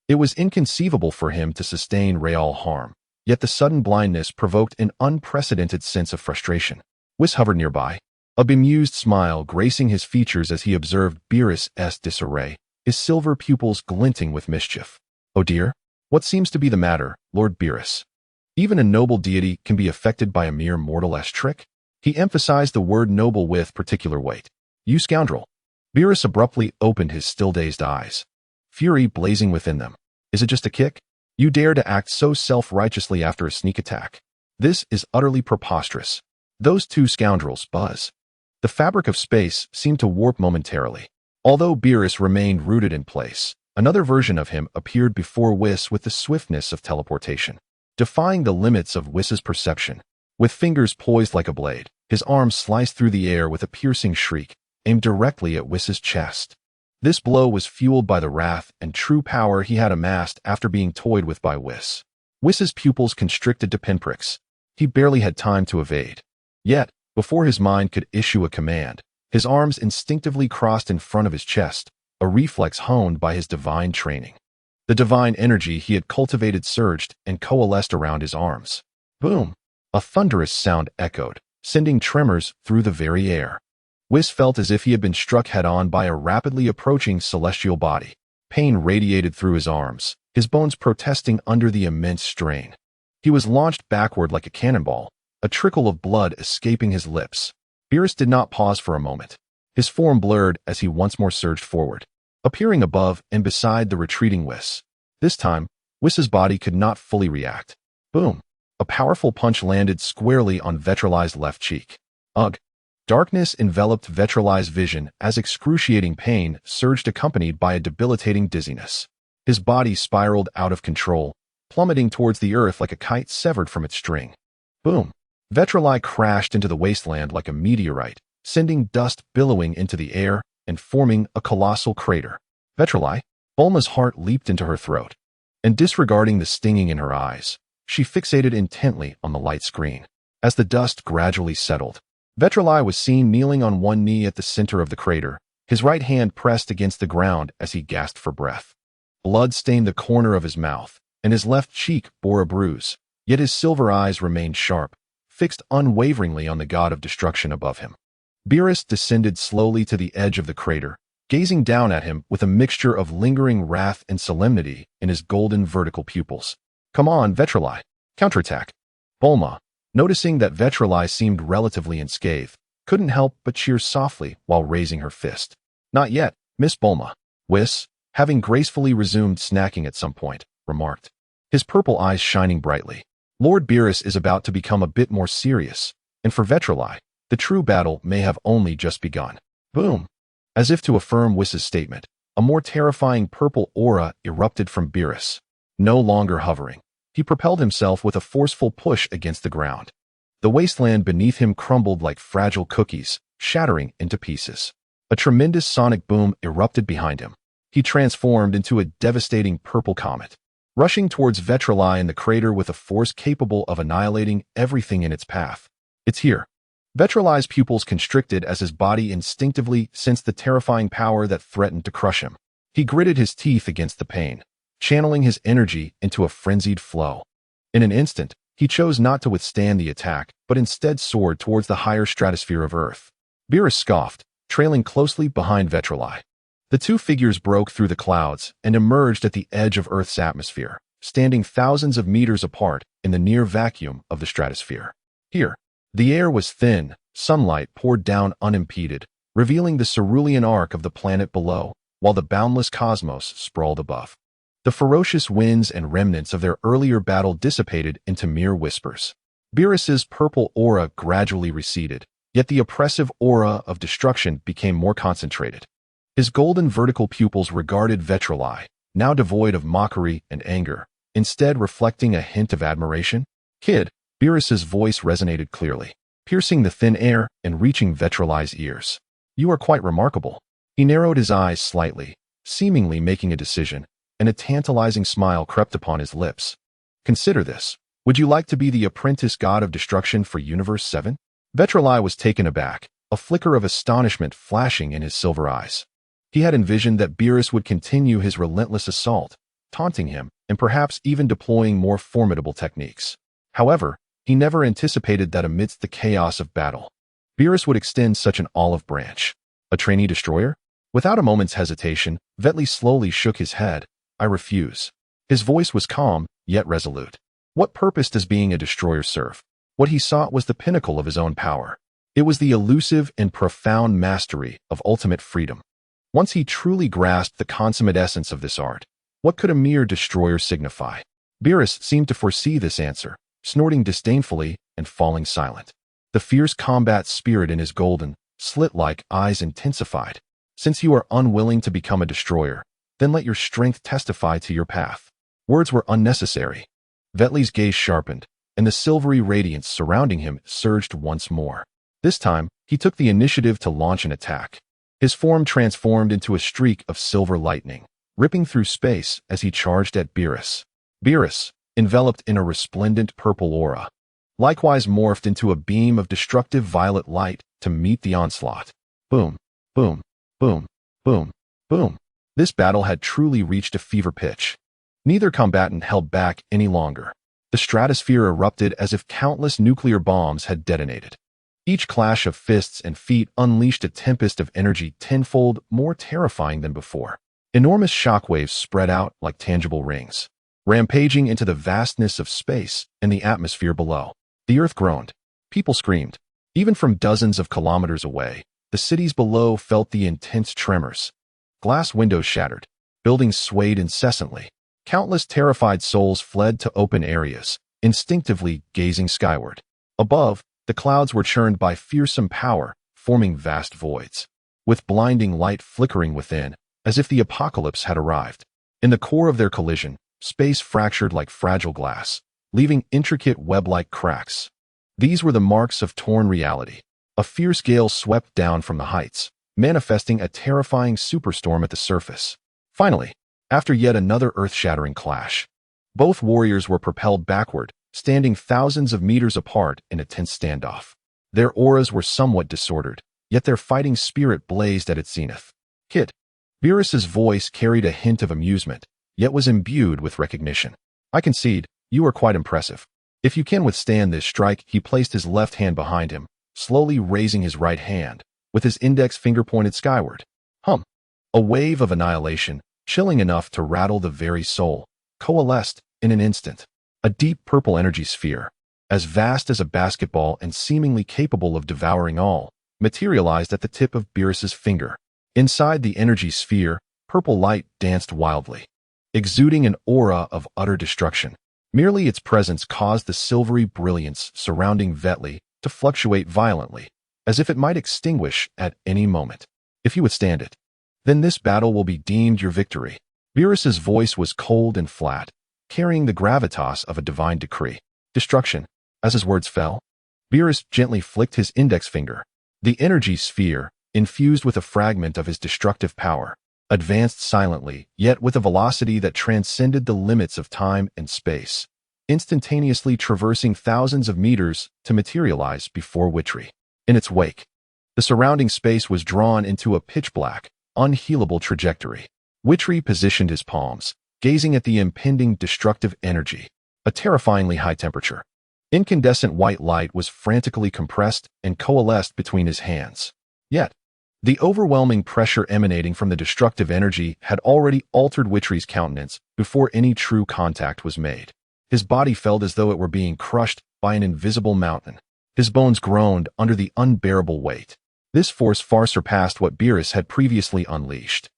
it was inconceivable for him to sustain real harm, yet the sudden blindness provoked an unprecedented sense of frustration. Whis hovered nearby, a bemused smile gracing his features as he observed Beerus's disarray, his silver pupils glinting with mischief. Oh dear, what seems to be the matter, Lord Beerus? Even a noble deity can be affected by a mere mortal's trick? He emphasized the word noble with particular weight. You scoundrel! Beerus abruptly opened his still-dazed eyes, fury blazing within them. Is it just a kick? You dare to act so self-righteously after a sneak attack? This is utterly preposterous. Those two scoundrels, Buzz. The fabric of space seemed to warp momentarily. Although Beerus remained rooted in place, another version of him appeared before Whis with the swiftness of teleportation, defying the limits of Whis's perception. With fingers poised like a blade, his arm sliced through the air with a piercing shriek, aimed directly at Whis's chest. This blow was fueled by the wrath and true power he had amassed after being toyed with by Whis. Whis's pupils constricted to pinpricks. He barely had time to evade. Yet, before his mind could issue a command, his arms instinctively crossed in front of his chest, a reflex honed by his divine training. The divine energy he had cultivated surged and coalesced around his arms. Boom! A thunderous sound echoed, sending tremors through the very air. Whis felt as if he had been struck head-on by a rapidly approaching celestial body. Pain radiated through his arms, his bones protesting under the immense strain. He was launched backward like a cannonball, a trickle of blood escaping his lips. Beerus did not pause for a moment. His form blurred as he once more surged forward, appearing above and beside the retreating Whis. This time, Whis's body could not fully react. Boom! A powerful punch landed squarely on Vitri's left cheek. Ugh! Darkness enveloped Vitri's vision as excruciating pain surged, accompanied by a debilitating dizziness. His body spiraled out of control, plummeting towards the earth like a kite severed from its string. Boom! Vitri crashed into the wasteland like a meteorite, sending dust billowing into the air and forming a colossal crater. Vitri? Bulma's heart leaped into her throat, and disregarding the stinging in her eyes, she fixated intently on the light screen. As the dust gradually settled, Vitri was seen kneeling on one knee at the center of the crater, his right hand pressed against the ground as he gasped for breath. Blood stained the corner of his mouth, and his left cheek bore a bruise, yet his silver eyes remained sharp, fixed unwaveringly on the god of destruction above him. Beerus descended slowly to the edge of the crater, gazing down at him with a mixture of lingering wrath and solemnity in his golden vertical pupils. Come on, Vitri, counterattack. Bulma, noticing that Vitri seemed relatively unscathed, couldn't help but cheer softly while raising her fist. Not yet, Miss Bulma. Whis, having gracefully resumed snacking at some point, remarked, his purple eyes shining brightly. Lord Beerus is about to become a bit more serious, and for Vitri, the true battle may have only just begun. Boom! As if to affirm Whis's statement, a more terrifying purple aura erupted from Beerus. No longer hovering, he propelled himself with a forceful push against the ground. The wasteland beneath him crumbled like fragile cookies, shattering into pieces. A tremendous sonic boom erupted behind him. He transformed into a devastating purple comet, rushing towards Vitri in the crater with a force capable of annihilating everything in its path. It's here. Vitri's pupils constricted as his body instinctively sensed the terrifying power that threatened to crush him. He gritted his teeth against the pain, channeling his energy into a frenzied flow. In an instant, he chose not to withstand the attack, but instead soared towards the higher stratosphere of Earth. Beerus scoffed, trailing closely behind Vitri. The two figures broke through the clouds and emerged at the edge of Earth's atmosphere, standing thousands of meters apart in the near vacuum of the stratosphere. Here, the air was thin, sunlight poured down unimpeded, revealing the cerulean arc of the planet below, while the boundless cosmos sprawled above. The ferocious winds and remnants of their earlier battle dissipated into mere whispers. Beerus's purple aura gradually receded, yet the oppressive aura of destruction became more concentrated. His golden vertical pupils regarded Vitri, now devoid of mockery and anger, instead reflecting a hint of admiration. Kid, Beerus's voice resonated clearly, piercing the thin air and reaching Vitri's ears. You are quite remarkable. He narrowed his eyes slightly, seemingly making a decision, and a tantalizing smile crept upon his lips. Consider this. Would you like to be the apprentice god of destruction for Universe 7? Vitri was taken aback, a flicker of astonishment flashing in his silver eyes. He had envisioned that Beerus would continue his relentless assault, taunting him, and perhaps even deploying more formidable techniques. However, he never anticipated that amidst the chaos of battle, Beerus would extend such an olive branch. A trainee destroyer? Without a moment's hesitation, Witley slowly shook his head. I refuse. His voice was calm, yet resolute. What purpose does being a destroyer serve? What he sought was the pinnacle of his own power. It was the elusive and profound mastery of ultimate freedom. Once he truly grasped the consummate essence of this art, what could a mere destroyer signify? Beerus seemed to foresee this answer, snorting disdainfully and falling silent. The fierce combat spirit in his golden, slit-like eyes intensified. Since you are unwilling to become a destroyer, then let your strength testify to your path. Words were unnecessary. Witley's gaze sharpened, and the silvery radiance surrounding him surged once more. This time, he took the initiative to launch an attack. His form transformed into a streak of silver lightning, ripping through space as he charged at Beerus. Beerus, enveloped in a resplendent purple aura, likewise morphed into a beam of destructive violet light to meet the onslaught. Boom, boom, boom, boom, boom. This battle had truly reached a fever pitch. Neither combatant held back any longer. The stratosphere erupted as if countless nuclear bombs had detonated. Each clash of fists and feet unleashed a tempest of energy tenfold more terrifying than before. Enormous shockwaves spread out like tangible rings, rampaging into the vastness of space and the atmosphere below. The earth groaned. People screamed. Even from dozens of kilometers away, the cities below felt the intense tremors. Glass windows shattered. Buildings swayed incessantly. Countless terrified souls fled to open areas, instinctively gazing skyward. Above, the clouds were churned by fearsome power, forming vast voids, with blinding light flickering within, as if the apocalypse had arrived. In the core of their collision, space fractured like fragile glass, leaving intricate web-like cracks. These were the marks of torn reality. A fierce gale swept down from the heights, manifesting a terrifying superstorm at the surface. Finally, after yet another earth-shattering clash, both warriors were propelled backward, standing thousands of meters apart in a tense standoff. Their auras were somewhat disordered, yet their fighting spirit blazed at its zenith. "Kid." Beerus's voice carried a hint of amusement, yet was imbued with recognition. "I concede, you are quite impressive. If you can withstand this strike," he placed his left hand behind him, slowly raising his right hand, with his index finger pointed skyward. Hum. A wave of annihilation, chilling enough to rattle the very soul, coalesced in an instant. A deep purple energy sphere, as vast as a basketball and seemingly capable of devouring all, materialized at the tip of Beerus's finger. Inside the energy sphere, purple light danced wildly, exuding an aura of utter destruction. Merely its presence caused the silvery brilliance surrounding Witley to fluctuate violently, as if it might extinguish at any moment. "If you withstand it, then this battle will be deemed your victory." Beerus's voice was cold and flat, carrying the gravitas of a divine decree. Destruction. As his words fell, Beerus gently flicked his index finger. The energy sphere, infused with a fragment of his destructive power, advanced silently, yet with a velocity that transcended the limits of time and space, instantaneously traversing thousands of meters to materialize before Vitri. In its wake, the surrounding space was drawn into a pitch-black, unhealable trajectory. Vitri positioned his palms, gazing at the impending destructive energy. A terrifyingly high temperature. Incandescent white light was frantically compressed and coalesced between his hands. Yet, the overwhelming pressure emanating from the destructive energy had already altered Vitri's countenance before any true contact was made. His body felt as though it were being crushed by an invisible mountain. His bones groaned under the unbearable weight. This force far surpassed what Beerus had previously unleashed.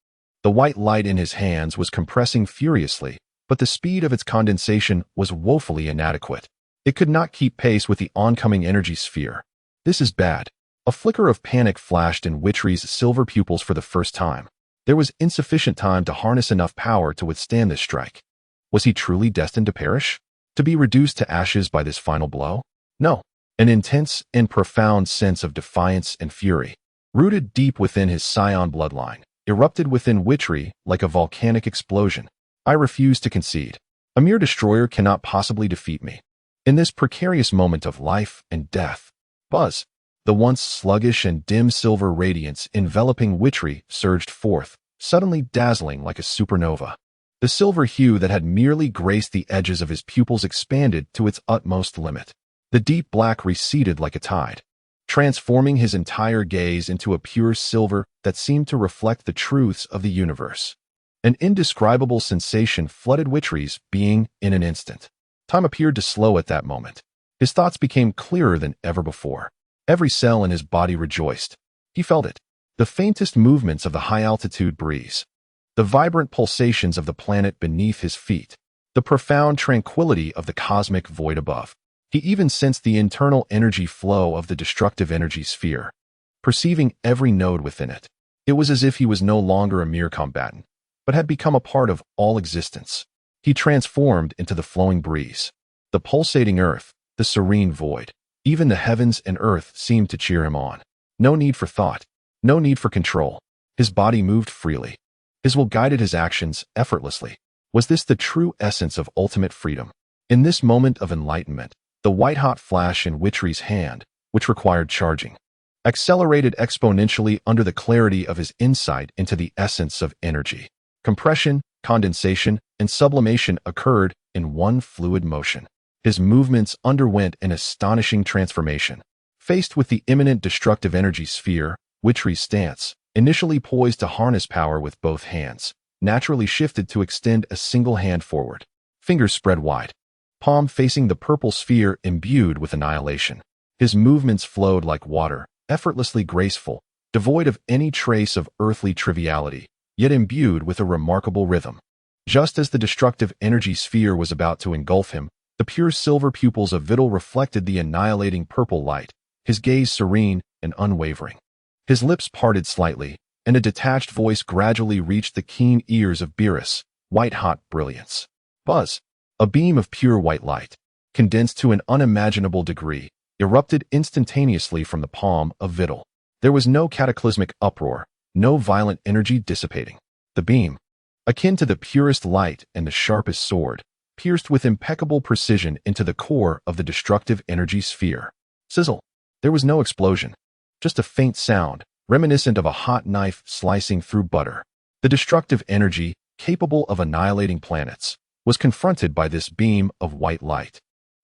The white light in his hands was compressing furiously, but the speed of its condensation was woefully inadequate. It could not keep pace with the oncoming energy sphere. "This is bad." A flicker of panic flashed in Vitri's silver pupils for the first time. There was insufficient time to harness enough power to withstand this strike. Was he truly destined to perish? To be reduced to ashes by this final blow? No. An intense and profound sense of defiance and fury, rooted deep within his Saiyan bloodline, erupted within Vitri like a volcanic explosion. "I refuse to concede. A mere destroyer cannot possibly defeat me." In this precarious moment of life and death, Buzz, the once sluggish and dim silver radiance enveloping Vitri, surged forth, suddenly dazzling like a supernova. The silver hue that had merely graced the edges of his pupils expanded to its utmost limit. The deep black receded like a tide, transforming his entire gaze into a pure silver that seemed to reflect the truths of the universe. An indescribable sensation flooded Vitri's being in an instant. Time appeared to slow at that moment. His thoughts became clearer than ever before. Every cell in his body rejoiced. He felt it. The faintest movements of the high-altitude breeze. The vibrant pulsations of the planet beneath his feet. The profound tranquility of the cosmic void above. He even sensed the internal energy flow of the destructive energy sphere, perceiving every node within it. It was as if he was no longer a mere combatant, but had become a part of all existence. He transformed into the flowing breeze, the pulsating earth, the serene void. Even the heavens and earth seemed to cheer him on. No need for thought, no need for control. His body moved freely. His will guided his actions effortlessly. Was this the true essence of ultimate freedom? In this moment of enlightenment, the white-hot flash in Vitri's hand, which required charging, accelerated exponentially under the clarity of his insight into the essence of energy. Compression, condensation, and sublimation occurred in one fluid motion. His movements underwent an astonishing transformation. Faced with the imminent destructive energy sphere, Vitri's stance, initially poised to harness power with both hands, naturally shifted to extend a single hand forward. Fingers spread wide. Palm facing the purple sphere imbued with annihilation. His movements flowed like water, effortlessly graceful, devoid of any trace of earthly triviality, yet imbued with a remarkable rhythm. Just as the destructive energy sphere was about to engulf him, the pure silver pupils of Vitri reflected the annihilating purple light, his gaze serene and unwavering. His lips parted slightly, and a detached voice gradually reached the keen ears of Beerus, white-hot brilliance. Buzz! A beam of pure white light, condensed to an unimaginable degree, erupted instantaneously from the palm of Vitri. There was no cataclysmic uproar, no violent energy dissipating. The beam, akin to the purest light and the sharpest sword, pierced with impeccable precision into the core of the destructive energy sphere. Sizzle! There was no explosion, just a faint sound, reminiscent of a hot knife slicing through butter. The destructive energy, capable of annihilating planets, was confronted by this beam of white light,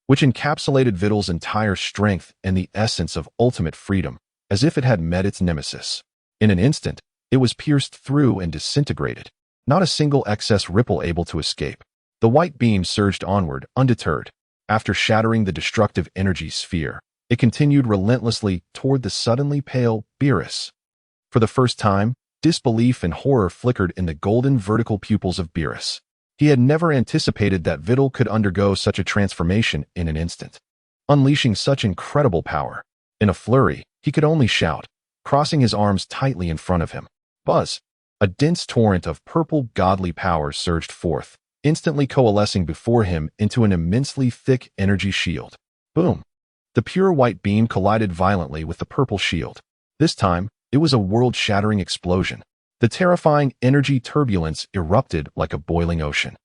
which encapsulated Vitri's entire strength and the essence of ultimate freedom, as if it had met its nemesis. In an instant, it was pierced through and disintegrated, not a single excess ripple able to escape. The white beam surged onward, undeterred. After shattering the destructive energy sphere, it continued relentlessly toward the suddenly pale Beerus. For the first time, disbelief and horror flickered in the golden vertical pupils of Beerus. He had never anticipated that Vitri could undergo such a transformation in an instant, unleashing such incredible power. In a flurry, he could only shout, crossing his arms tightly in front of him. Buzz! A dense torrent of purple godly power surged forth, instantly coalescing before him into an immensely thick energy shield. Boom! The pure white beam collided violently with the purple shield. This time, it was a world-shattering explosion. The terrifying energy turbulence erupted like a boiling ocean,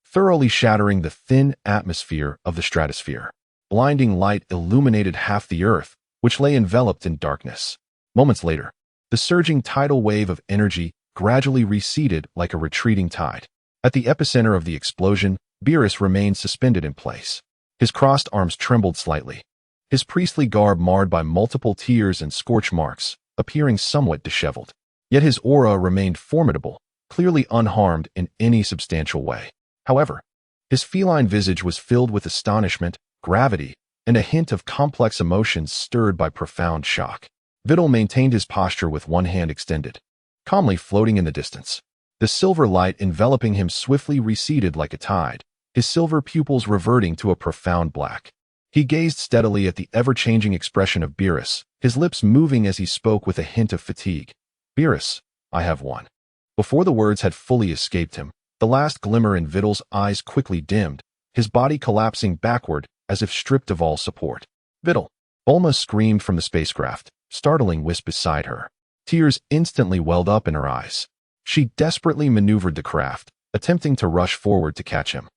thoroughly shattering the thin atmosphere of the stratosphere. Blinding light illuminated half the earth, which lay enveloped in darkness. Moments later, the surging tidal wave of energy gradually receded like a retreating tide. At the epicenter of the explosion, Beerus remained suspended in place. His crossed arms trembled slightly, his priestly garb marred by multiple tears and scorch marks, appearing somewhat disheveled. Yet his aura remained formidable, clearly unharmed in any substantial way. However, his feline visage was filled with astonishment, gravity, and a hint of complex emotions stirred by profound shock. Vitri maintained his posture with one hand extended, calmly floating in the distance. The silver light enveloping him swiftly receded like a tide, his silver pupils reverting to a profound black. He gazed steadily at the ever-changing expression of Beerus, his lips moving as he spoke with a hint of fatigue. Beerus, I have won. Before the words had fully escaped him, the last glimmer in Vitri's eyes quickly dimmed, his body collapsing backward as if stripped of all support. Vitri! Bulma screamed from the spacecraft, startling Whis beside her. Tears instantly welled up in her eyes. She desperately maneuvered the craft, attempting to rush forward to catch him.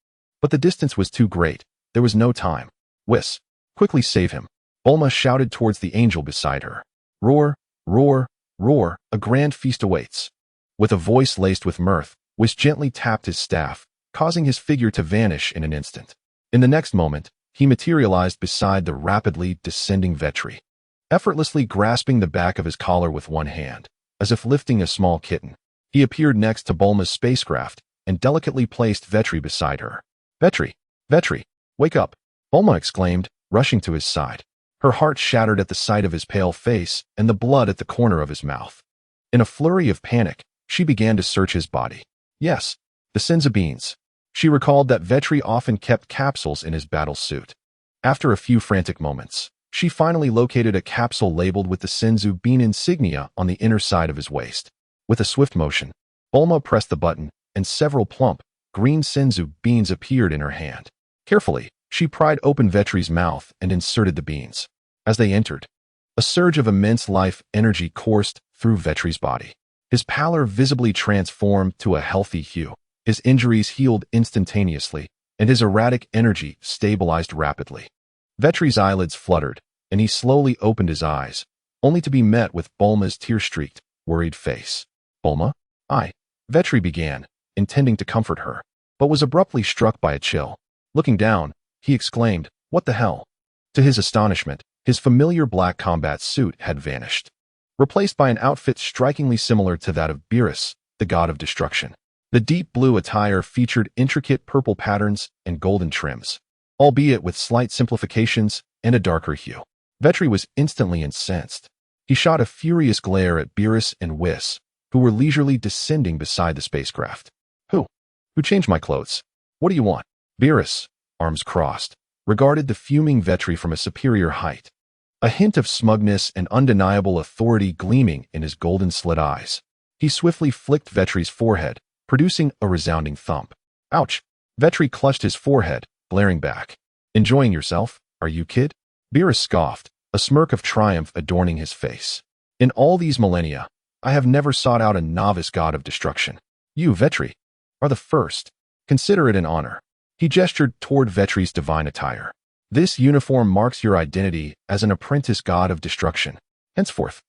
But the distance was too great. There was no time. Whis, quickly save him. Bulma shouted towards the angel beside her. Roar, roar, roar, a grand feast awaits. With a voice laced with mirth, Whis gently tapped his staff, causing his figure to vanish in an instant. In the next moment, he materialized beside the rapidly descending Vitri, effortlessly grasping the back of his collar with one hand, as if lifting a small kitten. He appeared next to Bulma's spacecraft and delicately placed Vitri beside her. Vitri! Vitri! Wake up! Bulma exclaimed, rushing to his side. Her heart shattered at the sight of his pale face and the blood at the corner of his mouth. In a flurry of panic, she began to search his body. Yes, the Senzu beans. She recalled that Vitri often kept capsules in his battle suit. After a few frantic moments, she finally located a capsule labeled with the Senzu bean insignia on the inner side of his waist. With a swift motion, Bulma pressed the button, and several plump, green Senzu beans appeared in her hand. Carefully, she pried open Vitri's mouth and inserted the beans. As they entered, a surge of immense life energy coursed through Vitri's body. His pallor visibly transformed to a healthy hue. His injuries healed instantaneously, and his erratic energy stabilized rapidly. Vitri's eyelids fluttered, and he slowly opened his eyes, only to be met with Bulma's tear-streaked, worried face. Bulma? Vitri began, intending to comfort her, but was abruptly struck by a chill. Looking down, he exclaimed, "What the hell?" To his astonishment, his familiar black combat suit had vanished, replaced by an outfit strikingly similar to that of Beerus, the god of destruction. The deep blue attire featured intricate purple patterns and golden trims, albeit with slight simplifications and a darker hue. Vitri was instantly incensed. He shot a furious glare at Beerus and Whis, who were leisurely descending beside the spacecraft. Who changed my clothes? What do you want? Beerus, arms crossed, regarded the fuming Vitri from a superior height, a hint of smugness and undeniable authority gleaming in his golden-slit eyes. He swiftly flicked Vitri's forehead, producing a resounding thump. Ouch! Vitri clutched his forehead, glaring back. Enjoying yourself, are you, kid? Beerus scoffed, a smirk of triumph adorning his face. In all these millennia, I have never sought out a novice god of destruction. You, Vitri, are the first. Consider it an honor. He gestured toward Vitri's divine attire. This uniform marks your identity as an apprentice god of destruction. Henceforth,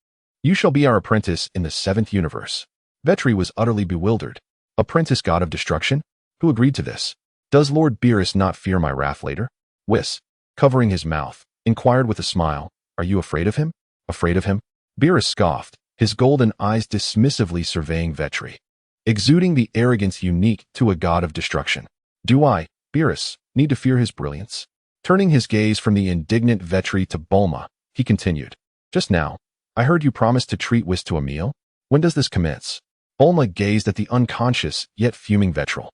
you shall be our apprentice in the 7th universe. Vitri was utterly bewildered. Apprentice god of destruction? Who agreed to this? Does Lord Beerus not fear my wrath later? Whis, covering his mouth, inquired with a smile, are you afraid of him? Afraid of him? Beerus scoffed, his golden eyes dismissively surveying Vitri, exuding the arrogance unique to a god of destruction. Do I, Beerus, need to fear his brilliance? Turning his gaze from the indignant Vitri to Bulma, he continued, just now, I heard you promised to treat Whis to a meal. When does this commence? Bulma gazed at the unconscious yet fuming Vitri,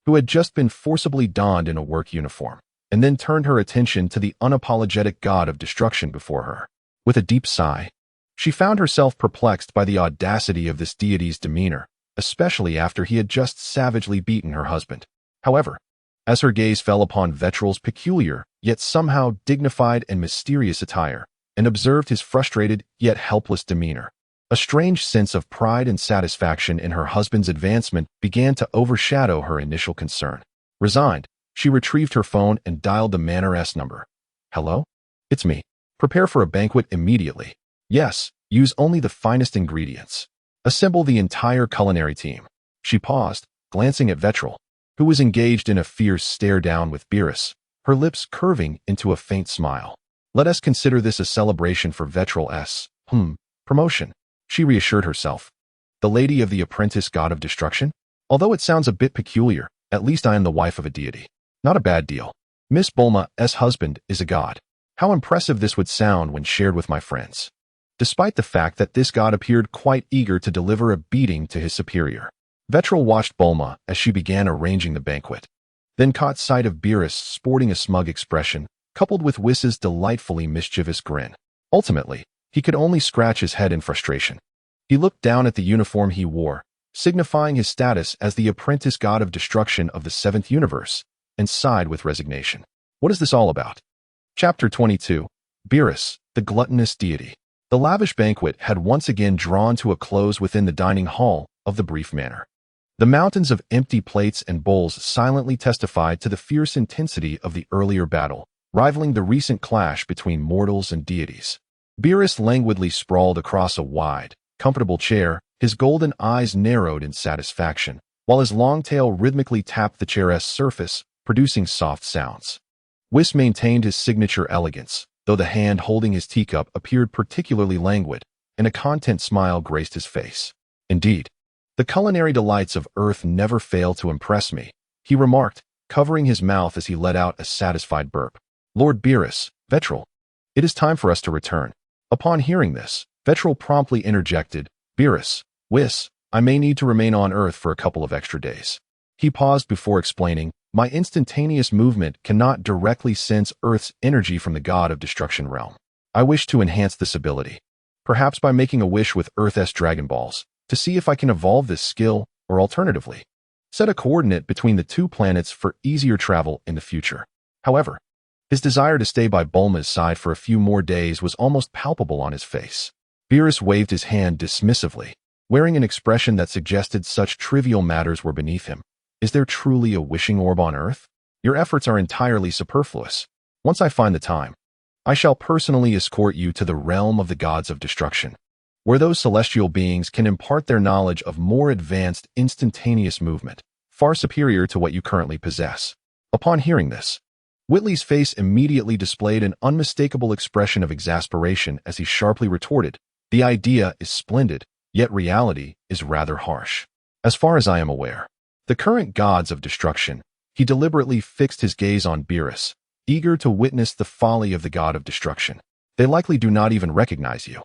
who had just been forcibly donned in a work uniform, and then turned her attention to the unapologetic god of destruction before her. With a deep sigh, she found herself perplexed by the audacity of this deity's demeanor, especially after he had just savagely beaten her husband. However, as her gaze fell upon Vitri's peculiar, yet somehow dignified and mysterious attire, and observed his frustrated yet helpless demeanor, a strange sense of pride and satisfaction in her husband's advancement began to overshadow her initial concern. Resigned, she retrieved her phone and dialed the Manor-S number. Hello? It's me. Prepare for a banquet immediately. Yes, use only the finest ingredients. Assemble the entire culinary team. She paused, glancing at Vitri, who was engaged in a fierce stare-down with Beerus, her lips curving into a faint smile. Let us consider this a celebration for Vitri's promotion, she reassured herself. The lady of the apprentice god of destruction? Although it sounds a bit peculiar, at least I am the wife of a deity. Not a bad deal. Miss Bulma's husband is a god. How impressive this would sound when shared with my friends. Despite the fact that this god appeared quite eager to deliver a beating to his superior, Vitri watched Bulma as she began arranging the banquet, then caught sight of Beerus sporting a smug expression, coupled with Whis' delightfully mischievous grin. Ultimately, he could only scratch his head in frustration. He looked down at the uniform he wore, signifying his status as the apprentice god of destruction of the 7th universe, and sighed with resignation. What is this all about? Chapter 22. Beerus, the gluttonous deity. The lavish banquet had once again drawn to a close within the dining hall of the brief manor. The mountains of empty plates and bowls silently testified to the fierce intensity of the earlier battle, rivaling the recent clash between mortals and deities. Beerus languidly sprawled across a wide, comfortable chair, his golden eyes narrowed in satisfaction, while his long tail rhythmically tapped the chair's surface, producing soft sounds. Whis maintained his signature elegance, though the hand holding his teacup appeared particularly languid, and a content smile graced his face. Indeed, the culinary delights of Earth never fail to impress me, he remarked, covering his mouth as he let out a satisfied burp. Lord Beerus, Vitri, it is time for us to return. Upon hearing this, Vitri promptly interjected, Beerus, Whis, I may need to remain on Earth for a couple of extra days. He paused before explaining, my instantaneous movement cannot directly sense Earth's energy from the god of destruction realm. I wish to enhance this ability, perhaps by making a wish with Earth's Dragon Balls, to see if I can evolve this skill, or alternatively, set a coordinate between the two planets for easier travel in the future. However, his desire to stay by Bulma's side for a few more days was almost palpable on his face. Beerus waved his hand dismissively, wearing an expression that suggested such trivial matters were beneath him. Is there truly a wishing orb on Earth? Your efforts are entirely superfluous. Once I find the time, I shall personally escort you to the realm of the gods of destruction, where those celestial beings can impart their knowledge of more advanced instantaneous movement, far superior to what you currently possess. Upon hearing this, Witley's face immediately displayed an unmistakable expression of exasperation as he sharply retorted, the idea is splendid, yet reality is rather harsh. As far as I am aware, The current gods of destruction. He deliberately fixed his gaze on Beerus, eager to witness the folly of the god of destruction. They likely do not even recognize you.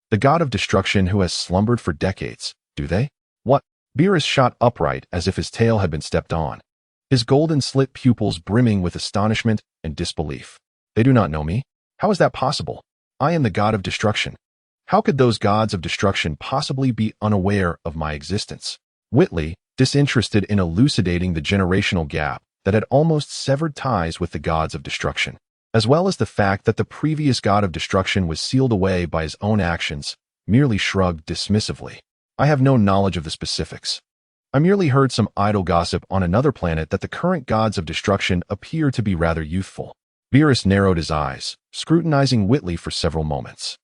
The god of destruction who has slumbered for decades, do they? What? Beerus shot upright as if his tail had been stepped on, his golden slit pupils brimming with astonishment and disbelief. They do not know me? How is that possible? I am the god of destruction. How could those gods of destruction possibly be unaware of my existence? Witley, disinterested in elucidating the generational gap that had almost severed ties with the gods of destruction, as well as the fact that the previous god of destruction was sealed away by his own actions, merely shrugged dismissively. I have no knowledge of the specifics. I merely heard some idle gossip on another planet that the current gods of destruction appear to be rather youthful. Beerus narrowed his eyes, scrutinizing Witley for several moments.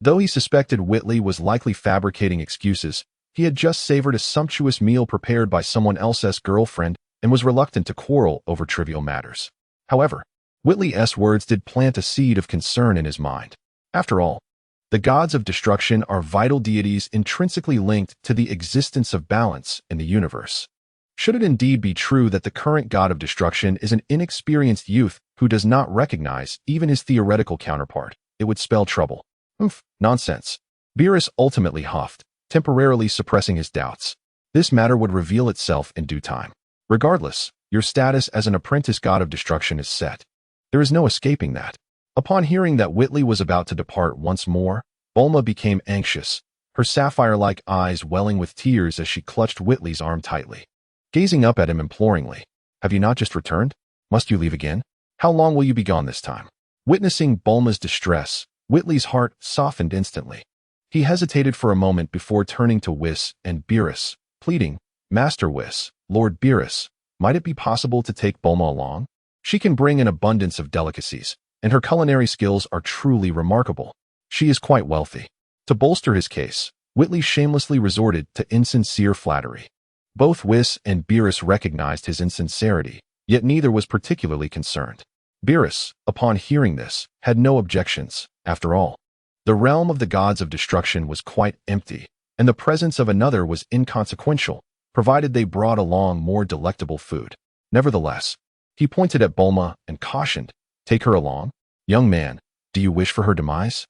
Though he suspected Witley was likely fabricating excuses, he had just savored a sumptuous meal prepared by someone else's girlfriend and was reluctant to quarrel over trivial matters. However, Witley's words did plant a seed of concern in his mind. After all, the gods of destruction are vital deities intrinsically linked to the existence of balance in the universe. Should it indeed be true that the current god of destruction is an inexperienced youth who does not recognize even his theoretical counterpart, it would spell trouble. Nonsense. Beerus ultimately huffed, temporarily suppressing his doubts. This matter would reveal itself in due time. Regardless, your status as an apprentice god of destruction is set. There is no escaping that. Upon hearing that Witley was about to depart once more, Bulma became anxious, her sapphire-like eyes welling with tears as she clutched Witley's arm tightly. Gazing up at him imploringly, "Have you not just returned? Must you leave again? How long will you be gone this time?" Witnessing Bulma's distress, Witley's heart softened instantly. He hesitated for a moment before turning to Whis and Beerus, pleading, "Master Whis, Lord Beerus, might it be possible to take Bulma along? She can bring an abundance of delicacies, and her culinary skills are truly remarkable. She is quite wealthy." To bolster his case, Witley shamelessly resorted to insincere flattery. Both Whis and Beerus recognized his insincerity, yet neither was particularly concerned. Beerus, upon hearing this, had no objections. After all, the realm of the gods of destruction was quite empty, and the presence of another was inconsequential, provided they brought along more delectable food. Nevertheless, he pointed at Bulma and cautioned, "Take her along? Young man, do you wish for her demise?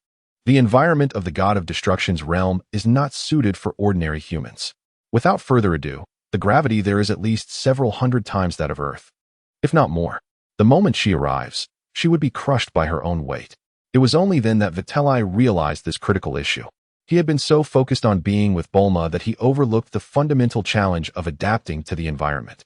The environment of the god of destruction's realm is not suited for ordinary humans. Without further ado, the gravity there is at least several hundred times that of Earth, if not more. The moment she arrives, she would be crushed by her own weight." It was only then that Vitri realized this critical issue. He had been so focused on being with Bulma that he overlooked the fundamental challenge of adapting to the environment.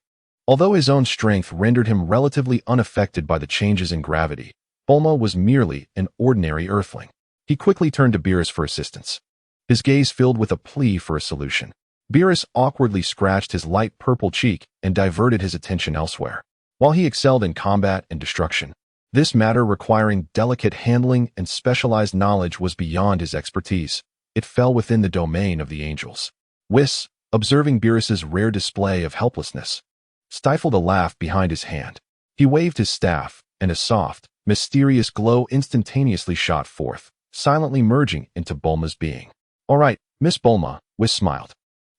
Although his own strength rendered him relatively unaffected by the changes in gravity, Bulma was merely an ordinary earthling. He quickly turned to Beerus for assistance, his gaze filled with a plea for a solution. Beerus awkwardly scratched his light purple cheek and diverted his attention elsewhere. While he excelled in combat and destruction, this matter requiring delicate handling and specialized knowledge was beyond his expertise. It fell within the domain of the angels. Whis, observing Beerus's rare display of helplessness, stifled a laugh behind his hand. He waved his staff, and a soft, mysterious glow instantaneously shot forth, silently merging into Bulma's being. "All right, Miss Bulma," Whis smiled.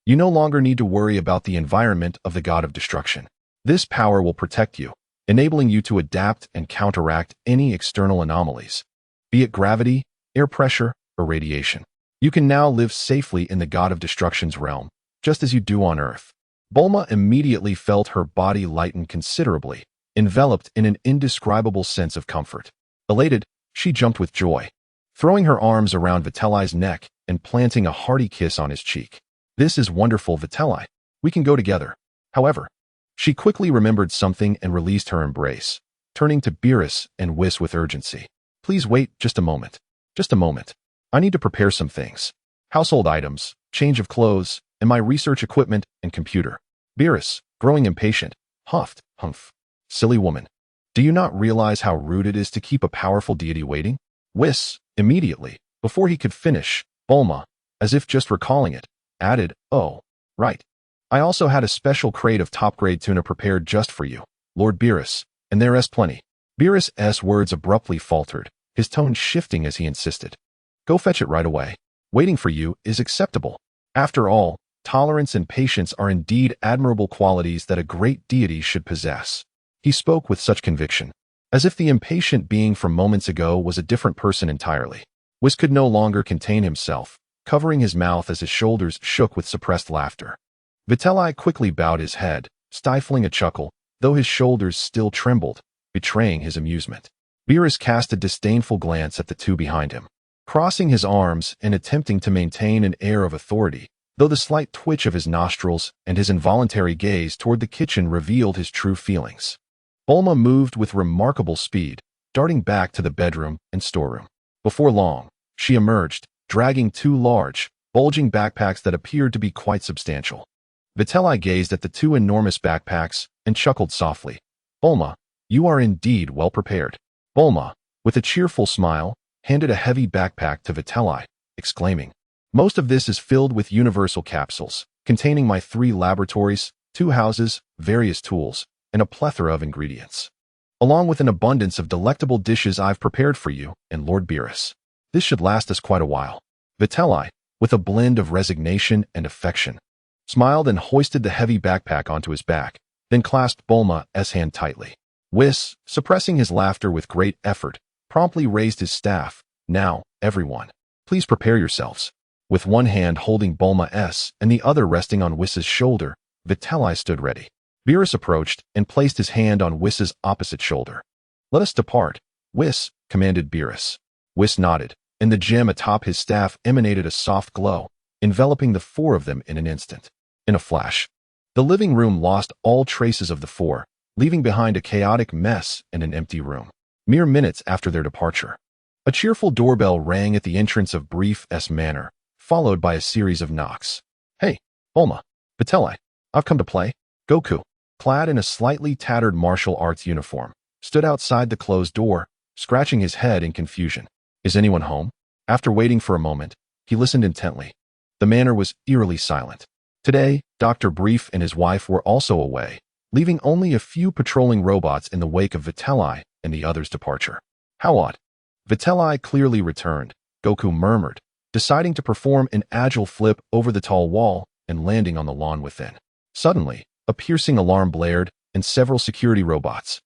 "You no longer need to worry about the environment of the god of destruction. This power will protect you, enabling you to adapt and counteract any external anomalies, be it gravity, air pressure, or radiation. You can now live safely in the god of destruction's realm, just as you do on Earth." Bulma immediately felt her body lighten considerably, enveloped in an indescribable sense of comfort. Elated, she jumped with joy, throwing her arms around Vitri's neck and planting a hearty kiss on his cheek. "This is wonderful, Vitri. We can go together." However, she quickly remembered something and released her embrace, turning to Beerus and Whis with urgency. "Please wait just a moment. Just a moment. I need to prepare some things. Household items, change of clothes, and my research equipment and computer." Beerus, growing impatient, huffed, "Hmph. Silly woman. Do you not realize how rude it is to keep a powerful deity waiting?" Whis, immediately, before he could finish, Bulma, as if just recalling it, added, "Oh, right. I also had a special crate of top-grade tuna prepared just for you, Lord Beerus, and there's plenty." Beerus's words abruptly faltered, his tone shifting as he insisted, "Go fetch it right away. Waiting for you is acceptable. After all, tolerance and patience are indeed admirable qualities that a great deity should possess. He spoke with such conviction, as if the impatient being from moments ago was a different person entirely. Whis could no longer contain himself, covering his mouth as his shoulders shook with suppressed laughter. Vitri quickly bowed his head, stifling a chuckle, though his shoulders still trembled, betraying his amusement. Beerus cast a disdainful glance at the two behind him, crossing his arms and attempting to maintain an air of authority, though the slight twitch of his nostrils and his involuntary gaze toward the kitchen revealed his true feelings. Bulma moved with remarkable speed, darting back to the bedroom and storeroom. Before long, she emerged, dragging two large, bulging backpacks that appeared to be quite substantial. Vitri gazed at the two enormous backpacks and chuckled softly. "Bulma, you are indeed well prepared." Bulma, with a cheerful smile, handed a heavy backpack to Vitri, exclaiming, "Most of this is filled with universal capsules, containing my 3 laboratories, 2 houses, various tools, and a plethora of ingredients, along with an abundance of delectable dishes I've prepared for you and Lord Beerus. This should last us quite a while." Vitri, with a blend of resignation and affection, smiled and hoisted the heavy backpack onto his back, then clasped Bulma's hand tightly. Whis, suppressing his laughter with great effort, promptly raised his staff. "Now, everyone, please prepare yourselves." With one hand holding Bulma's and the other resting on Whis' shoulder, Vitri stood ready. Beerus approached and placed his hand on Whis' opposite shoulder. "Let us depart, Whis," commanded Beerus. Whis nodded, and the gem atop his staff emanated a soft glow, enveloping the 4 of them in an instant. In a flash, the living room lost all traces of the 4, leaving behind a chaotic mess and an empty room. Mere minutes after their departure, a cheerful doorbell rang at the entrance of Brief's manor, followed by a series of knocks. "Hey, Bulma, Vitri, I've come to play." Goku, clad in a slightly tattered martial arts uniform, stood outside the closed door, scratching his head in confusion. "Is anyone home?" After waiting for a moment, he listened intently. The manor was eerily silent. Today, Dr. Brief and his wife were also away, leaving only a few patrolling robots in the wake of Vitri and the others' departure. "How odd." Vitri clearly returned, Goku murmured, deciding to perform an agile flip over the tall wall and landing on the lawn within. Suddenly, a piercing alarm blared, and several security robots,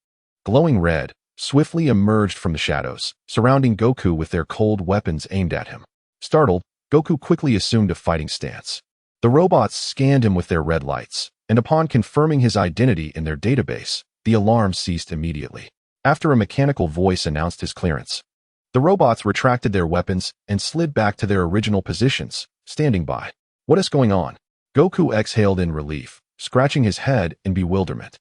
glowing red, swiftly emerged from the shadows, surrounding Goku with their cold weapons aimed at him. Startled, Goku quickly assumed a fighting stance. The robots scanned him with their red lights, and upon confirming his identity in their database, the alarm ceased immediately. After a mechanical voice announced his clearance, the robots retracted their weapons and slid back to their original positions, standing by. "What is going on?" Goku exhaled in relief, scratching his head in bewilderment.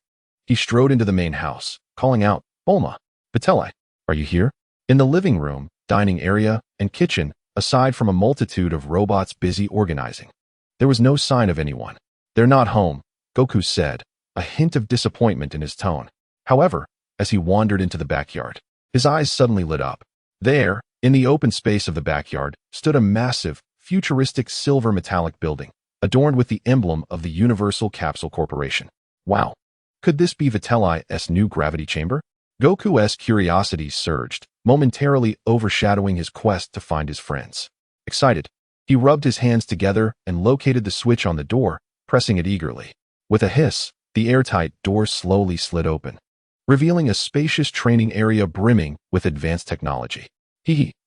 He strode into the main house, calling out, "Bulma, Vitri, are you here?" In the living room, dining area, and kitchen, aside from a multitude of robots busy organizing, there was no sign of anyone. "They're not home," Goku said, a hint of disappointment in his tone. However, as he wandered into the backyard, his eyes suddenly lit up. There, in the open space of the backyard, stood a massive, futuristic silver metallic building, adorned with the emblem of the Universal Capsule Corporation. Wow! Could this be Vitri's new gravity chamber? Goku's curiosity surged, momentarily overshadowing his quest to find his friends. Excited, he rubbed his hands together and located the switch on the door, pressing it eagerly. With a hiss, the airtight door slowly slid open, revealing a spacious training area brimming with advanced technology.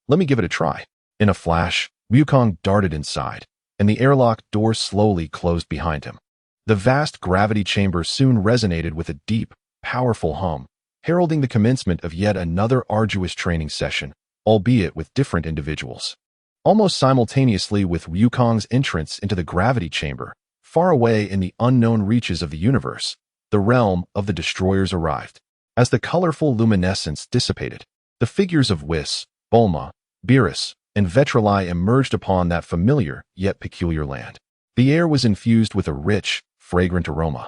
Let me give it a try." In a flash, Wukong darted inside, and the airlock door slowly closed behind him. The vast gravity chamber soon resonated with a deep, powerful hum, heralding the commencement of yet another arduous training session, albeit with different individuals. Almost simultaneously with Wukong's entrance into the gravity chamber, far away in the unknown reaches of the universe, the realm of the destroyers arrived. As the colorful luminescence dissipated, the figures of Whis, Bulma, Beerus, and Vitri emerged upon that familiar yet peculiar land. The air was infused with a rich, fragrant aroma,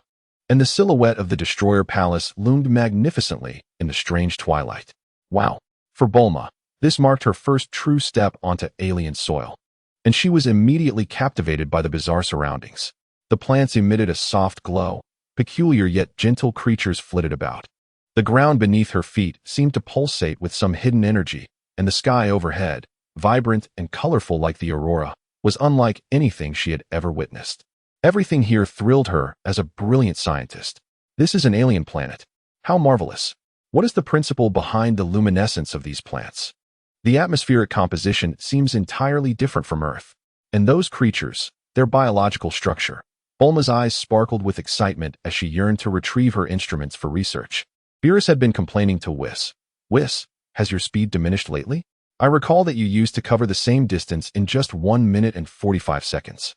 and the silhouette of the Destroyer Palace loomed magnificently in the strange twilight. Wow! For Bulma, this marked her first true step onto alien soil, and she was immediately captivated by the bizarre surroundings. The plants emitted a soft glow, peculiar yet gentle creatures flitted about. The ground beneath her feet seemed to pulsate with some hidden energy, and the sky overhead, vibrant and colorful like the aurora, was unlike anything she had ever witnessed. Everything here thrilled her as a brilliant scientist. This is an alien planet. How marvelous. What is the principle behind the luminescence of these plants? The atmospheric composition seems entirely different from Earth. And those creatures, their biological structure. Bulma's eyes sparkled with excitement as she yearned to retrieve her instruments for research. Beerus had been complaining to Whis. Whis, has your speed diminished lately? I recall that you used to cover the same distance in just 1 minute and 45 seconds.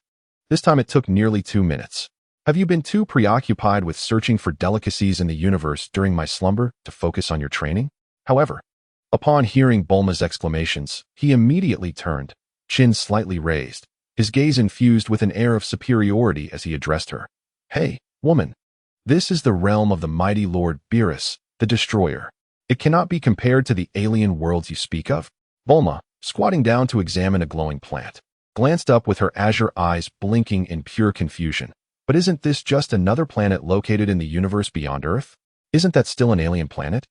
This time it took nearly 2 minutes. Have you been too preoccupied with searching for delicacies in the universe during my slumber to focus on your training? However, upon hearing Bulma's exclamations, he immediately turned, chin slightly raised, his gaze infused with an air of superiority as he addressed her. Hey, woman. This is the realm of the mighty Lord Beerus, the Destroyer. It cannot be compared to the alien worlds you speak of. Bulma, squatting down to examine a glowing plant, glanced up with her azure eyes blinking in pure confusion. But isn't this just another planet located in the universe beyond Earth? Isn't that still an alien planet?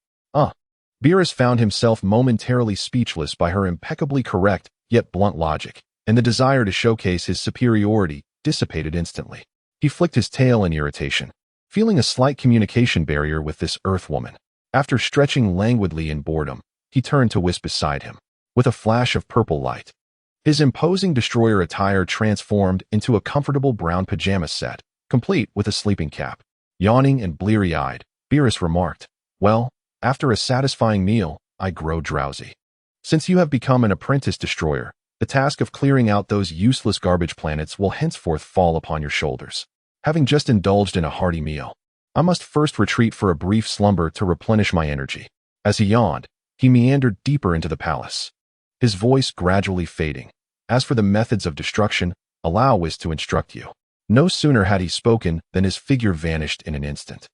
Beerus found himself momentarily speechless by her impeccably correct yet blunt logic, and the desire to showcase his superiority dissipated instantly. He flicked his tail in irritation, feeling a slight communication barrier with this Earth woman. After stretching languidly in boredom, he turned to Whis beside him, with a flash of purple light. His imposing destroyer attire transformed into a comfortable brown pajama set, complete with a sleeping cap. Yawning and bleary-eyed, Beerus remarked, Well, after a satisfying meal, I grow drowsy. Since you have become an apprentice destroyer, the task of clearing out those useless garbage planets will henceforth fall upon your shoulders. Having just indulged in a hearty meal, I must first retreat for a brief slumber to replenish my energy. As he yawned, he meandered deeper into the palace, his voice gradually fading. As for the methods of destruction, allow Whis to instruct you. No sooner had he spoken than his figure vanished in an instant.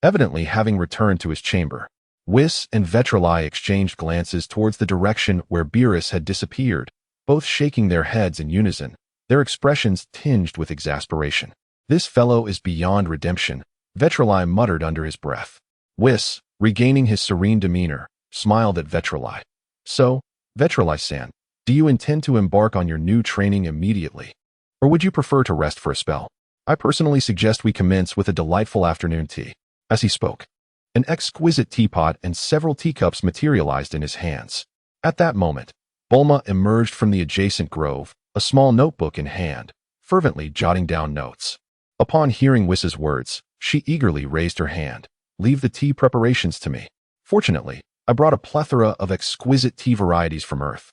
Evidently having returned to his chamber, Whis and Vitri exchanged glances towards the direction where Beerus had disappeared, both shaking their heads in unison, their expressions tinged with exasperation. This fellow is beyond redemption, Vitri muttered under his breath. Whis, regaining his serene demeanor, smiled at Vitri. So, Vitri-san, do you intend to embark on your new training immediately? Or would you prefer to rest for a spell? I personally suggest we commence with a delightful afternoon tea. As he spoke, an exquisite teapot and several teacups materialized in his hands. At that moment, Bulma emerged from the adjacent grove, a small notebook in hand, fervently jotting down notes. Upon hearing Whis's words, she eagerly raised her hand. Leave the tea preparations to me. Fortunately, I brought a plethora of exquisite tea varieties from Earth,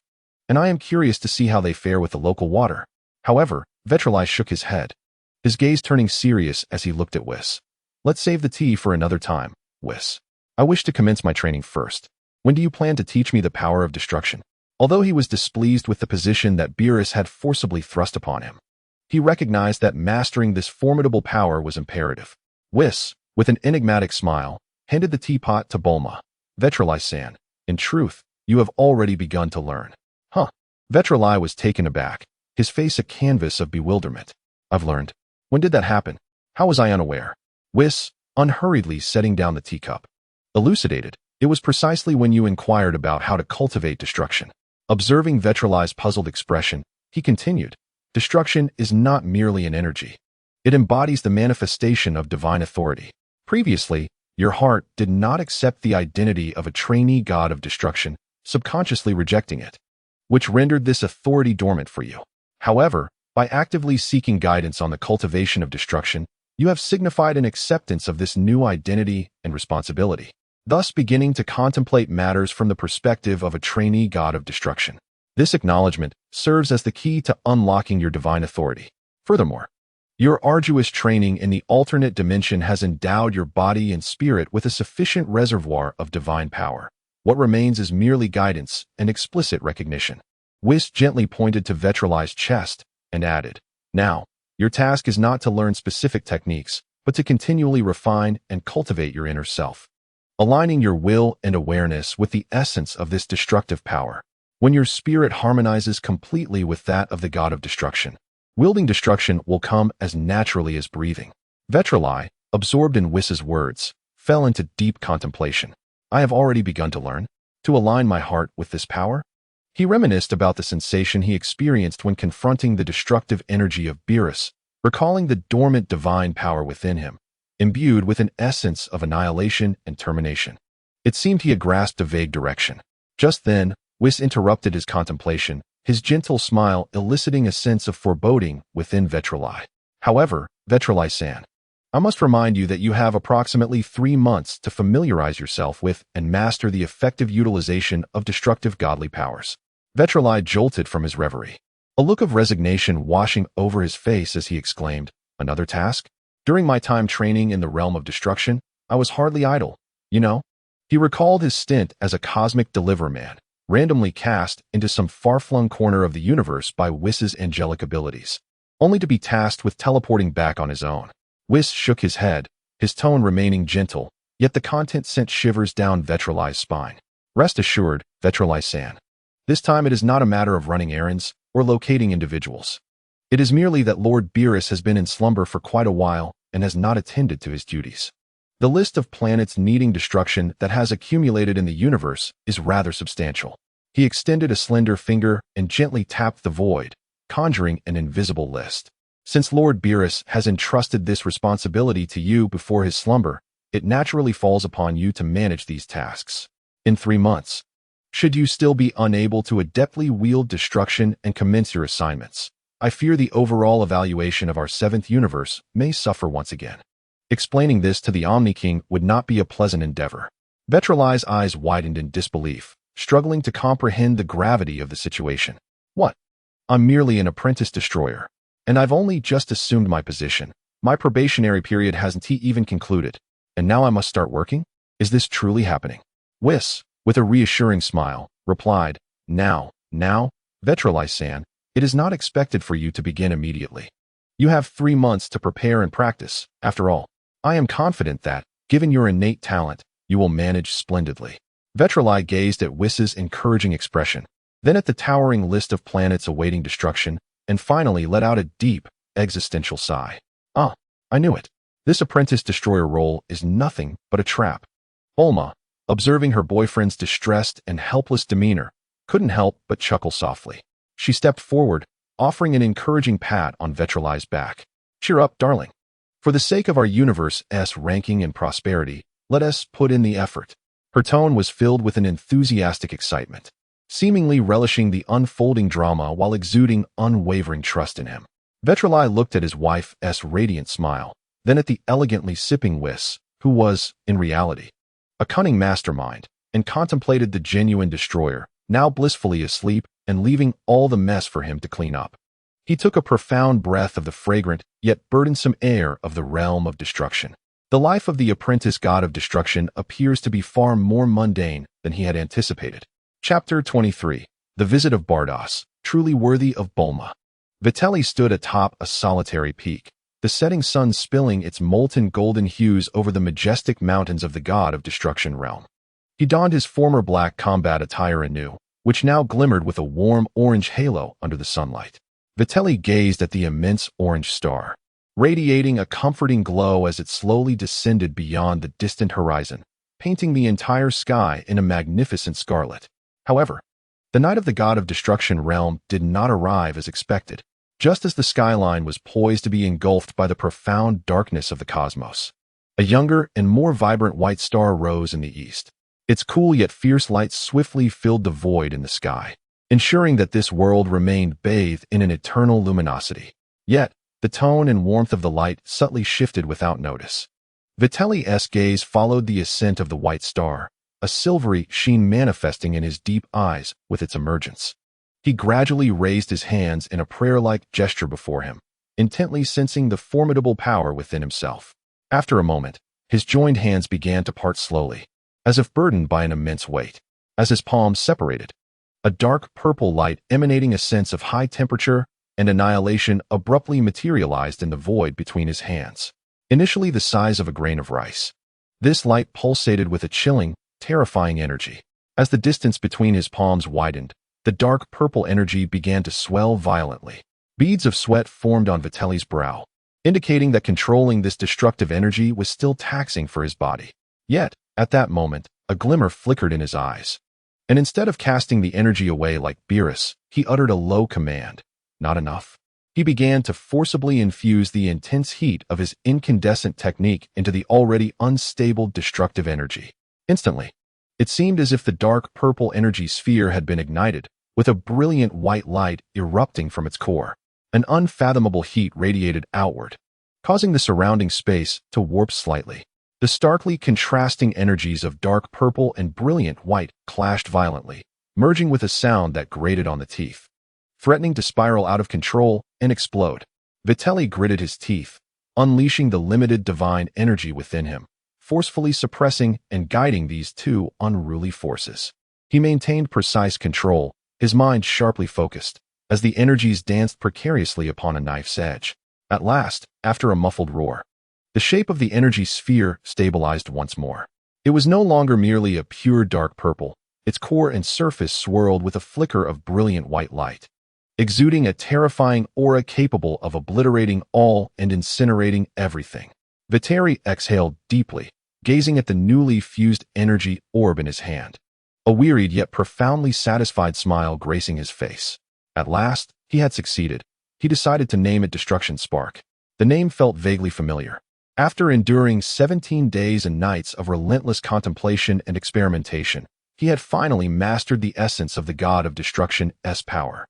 and I am curious to see how they fare with the local water. However, Vitri shook his head, his gaze turning serious as he looked at Whis. Let's save the tea for another time, Whis. I wish to commence my training first. When do you plan to teach me the power of destruction? Although he was displeased with the position that Beerus had forcibly thrust upon him, he recognized that mastering this formidable power was imperative. Whis, with an enigmatic smile, handed the teapot to Bulma. Vitri-san, in truth, you have already begun to learn. Vitri was taken aback, his face a canvas of bewilderment. I've learned. When did that happen? How was I unaware? Whis, unhurriedly setting down the teacup, elucidated. It was precisely when you inquired about how to cultivate destruction. Observing Vitri's puzzled expression, he continued, Destruction is not merely an energy. It embodies the manifestation of divine authority. Previously, your heart did not accept the identity of a trainee god of destruction, subconsciously rejecting it, which rendered this authority dormant for you. However, by actively seeking guidance on the cultivation of destruction, you have signified an acceptance of this new identity and responsibility, thus beginning to contemplate matters from the perspective of a trainee god of destruction. This acknowledgement serves as the key to unlocking your divine authority. Furthermore, your arduous training in the alternate dimension has endowed your body and spirit with a sufficient reservoir of divine power. What remains is merely guidance and explicit recognition. Whis gently pointed to Vitri's chest and added, Now, your task is not to learn specific techniques, but to continually refine and cultivate your inner self, aligning your will and awareness with the essence of this destructive power. When your spirit harmonizes completely with that of the god of destruction, wielding destruction will come as naturally as breathing. Vitri, absorbed in Whis's words, fell into deep contemplation. I have already begun to learn to align my heart with this power. He reminisced about the sensation he experienced when confronting the destructive energy of Beerus, recalling the dormant divine power within him, imbued with an essence of annihilation and termination. It seemed he had grasped a vague direction. Just then, Whis interrupted his contemplation, his gentle smile eliciting a sense of foreboding within Vitri. However, Vitri-san, I must remind you that you have approximately 3 months to familiarize yourself with and master the effective utilization of destructive godly powers. Vitri jolted from his reverie, a look of resignation washing over his face as he exclaimed, "Another task? During my time training in the realm of destruction, I was hardly idle, you know?" He recalled his stint as a cosmic deliverer man, randomly cast into some far-flung corner of the universe by Whis's angelic abilities, only to be tasked with teleporting back on his own. Whis shook his head, his tone remaining gentle, yet the content sent shivers down Vitri's spine. "Rest assured, Vitri-san. This time it is not a matter of running errands or locating individuals. It is merely that Lord Beerus has been in slumber for quite a while and has not attended to his duties. The list of planets needing destruction that has accumulated in the universe is rather substantial." He extended a slender finger and gently tapped the void, conjuring an invisible list. "Since Lord Beerus has entrusted this responsibility to you before his slumber, it naturally falls upon you to manage these tasks. In 3 months, should you still be unable to adeptly wield destruction and commence your assignments, I fear the overall evaluation of our 7th universe may suffer once again." Explaining this to the Omni King would not be a pleasant endeavor. Vitri's eyes widened in disbelief, struggling to comprehend the gravity of the situation. "What? I'm merely an apprentice destroyer, and I've only just assumed my position. My probationary period hasn't even concluded, and now I must start working? Is this truly happening?" Whis, with a reassuring smile, replied, Now, Vitri-san, it is not expected for you to begin immediately. You have 3 months to prepare and practice. After all, I am confident that, given your innate talent, you will manage splendidly." Vitri gazed at Whis's encouraging expression, then at the towering list of planets awaiting destruction, and finally let out a deep, existential sigh. "Ah, I knew it. This apprentice destroyer role is nothing but a trap." Bulma, observing her boyfriend's distressed and helpless demeanor, couldn't help but chuckle softly. She stepped forward, offering an encouraging pat on Vitri's back. "Cheer up, darling. For the sake of our universe's ranking and prosperity, let us put in the effort." Her tone was filled with an enthusiastic excitement, seemingly relishing the unfolding drama while exuding unwavering trust in him. Vitri looked at his wife's radiant smile, then at the elegantly sipping Whis, who was, in reality, a cunning mastermind, and contemplated the genuine destroyer, now blissfully asleep and leaving all the mess for him to clean up. He took a profound breath of the fragrant yet burdensome air of the realm of destruction. The life of the apprentice god of destruction appears to be far more mundane than he had anticipated. Chapter 23. The Visit of Bardos, truly worthy of Bulma. Vitri stood atop a solitary peak, the setting sun spilling its molten golden hues over the majestic mountains of the god of destruction realm. He donned his former black combat attire anew, which now glimmered with a warm orange halo under the sunlight. Vitri gazed at the immense orange star, radiating a comforting glow as it slowly descended beyond the distant horizon, painting the entire sky in a magnificent scarlet. However, the night of the god of destruction realm did not arrive as expected, just as the skyline was poised to be engulfed by the profound darkness of the cosmos. A younger and more vibrant white star rose in the east. Its cool yet fierce light swiftly filled the void in the sky, ensuring that this world remained bathed in an eternal luminosity. Yet, the tone and warmth of the light subtly shifted without notice. Vitri's gaze followed the ascent of the white star, a silvery sheen manifesting in his deep eyes with its emergence. He gradually raised his hands in a prayer-like gesture before him, intently sensing the formidable power within himself. After a moment, his joined hands began to part slowly, as if burdened by an immense weight. As his palms separated, a dark purple light emanating a sense of high temperature and annihilation abruptly materialized in the void between his hands, initially the size of a grain of rice. This light pulsated with a chilling, terrifying energy. As the distance between his palms widened, the dark purple energy began to swell violently. Beads of sweat formed on Vitri's brow, indicating that controlling this destructive energy was still taxing for his body. Yet, at that moment, a glimmer flickered in his eyes, and instead of casting the energy away like Beerus, he uttered a low command. "Not enough." He began to forcibly infuse the intense heat of his incandescent technique into the already unstable destructive energy. Instantly, it seemed as if the dark purple energy sphere had been ignited, with a brilliant white light erupting from its core. An unfathomable heat radiated outward, causing the surrounding space to warp slightly. The starkly contrasting energies of dark purple and brilliant white clashed violently, merging with a sound that grated on the teeth, threatening to spiral out of control and explode. Vitri gritted his teeth, unleashing the limited divine energy within him, forcefully suppressing and guiding these two unruly forces. He maintained precise control, his mind sharply focused, as the energies danced precariously upon a knife's edge. At last, after a muffled roar, the shape of the energy sphere stabilized once more. It was no longer merely a pure dark purple. Its core and surface swirled with a flicker of brilliant white light, exuding a terrifying aura capable of obliterating all and incinerating everything. Vitri exhaled deeply, gazing at the newly fused energy orb in his hand, a wearied yet profoundly satisfied smile gracing his face. At last, he had succeeded. He decided to name it Destruction Spark. The name felt vaguely familiar. After enduring 17 days and nights of relentless contemplation and experimentation, he had finally mastered the essence of the god of destruction's power.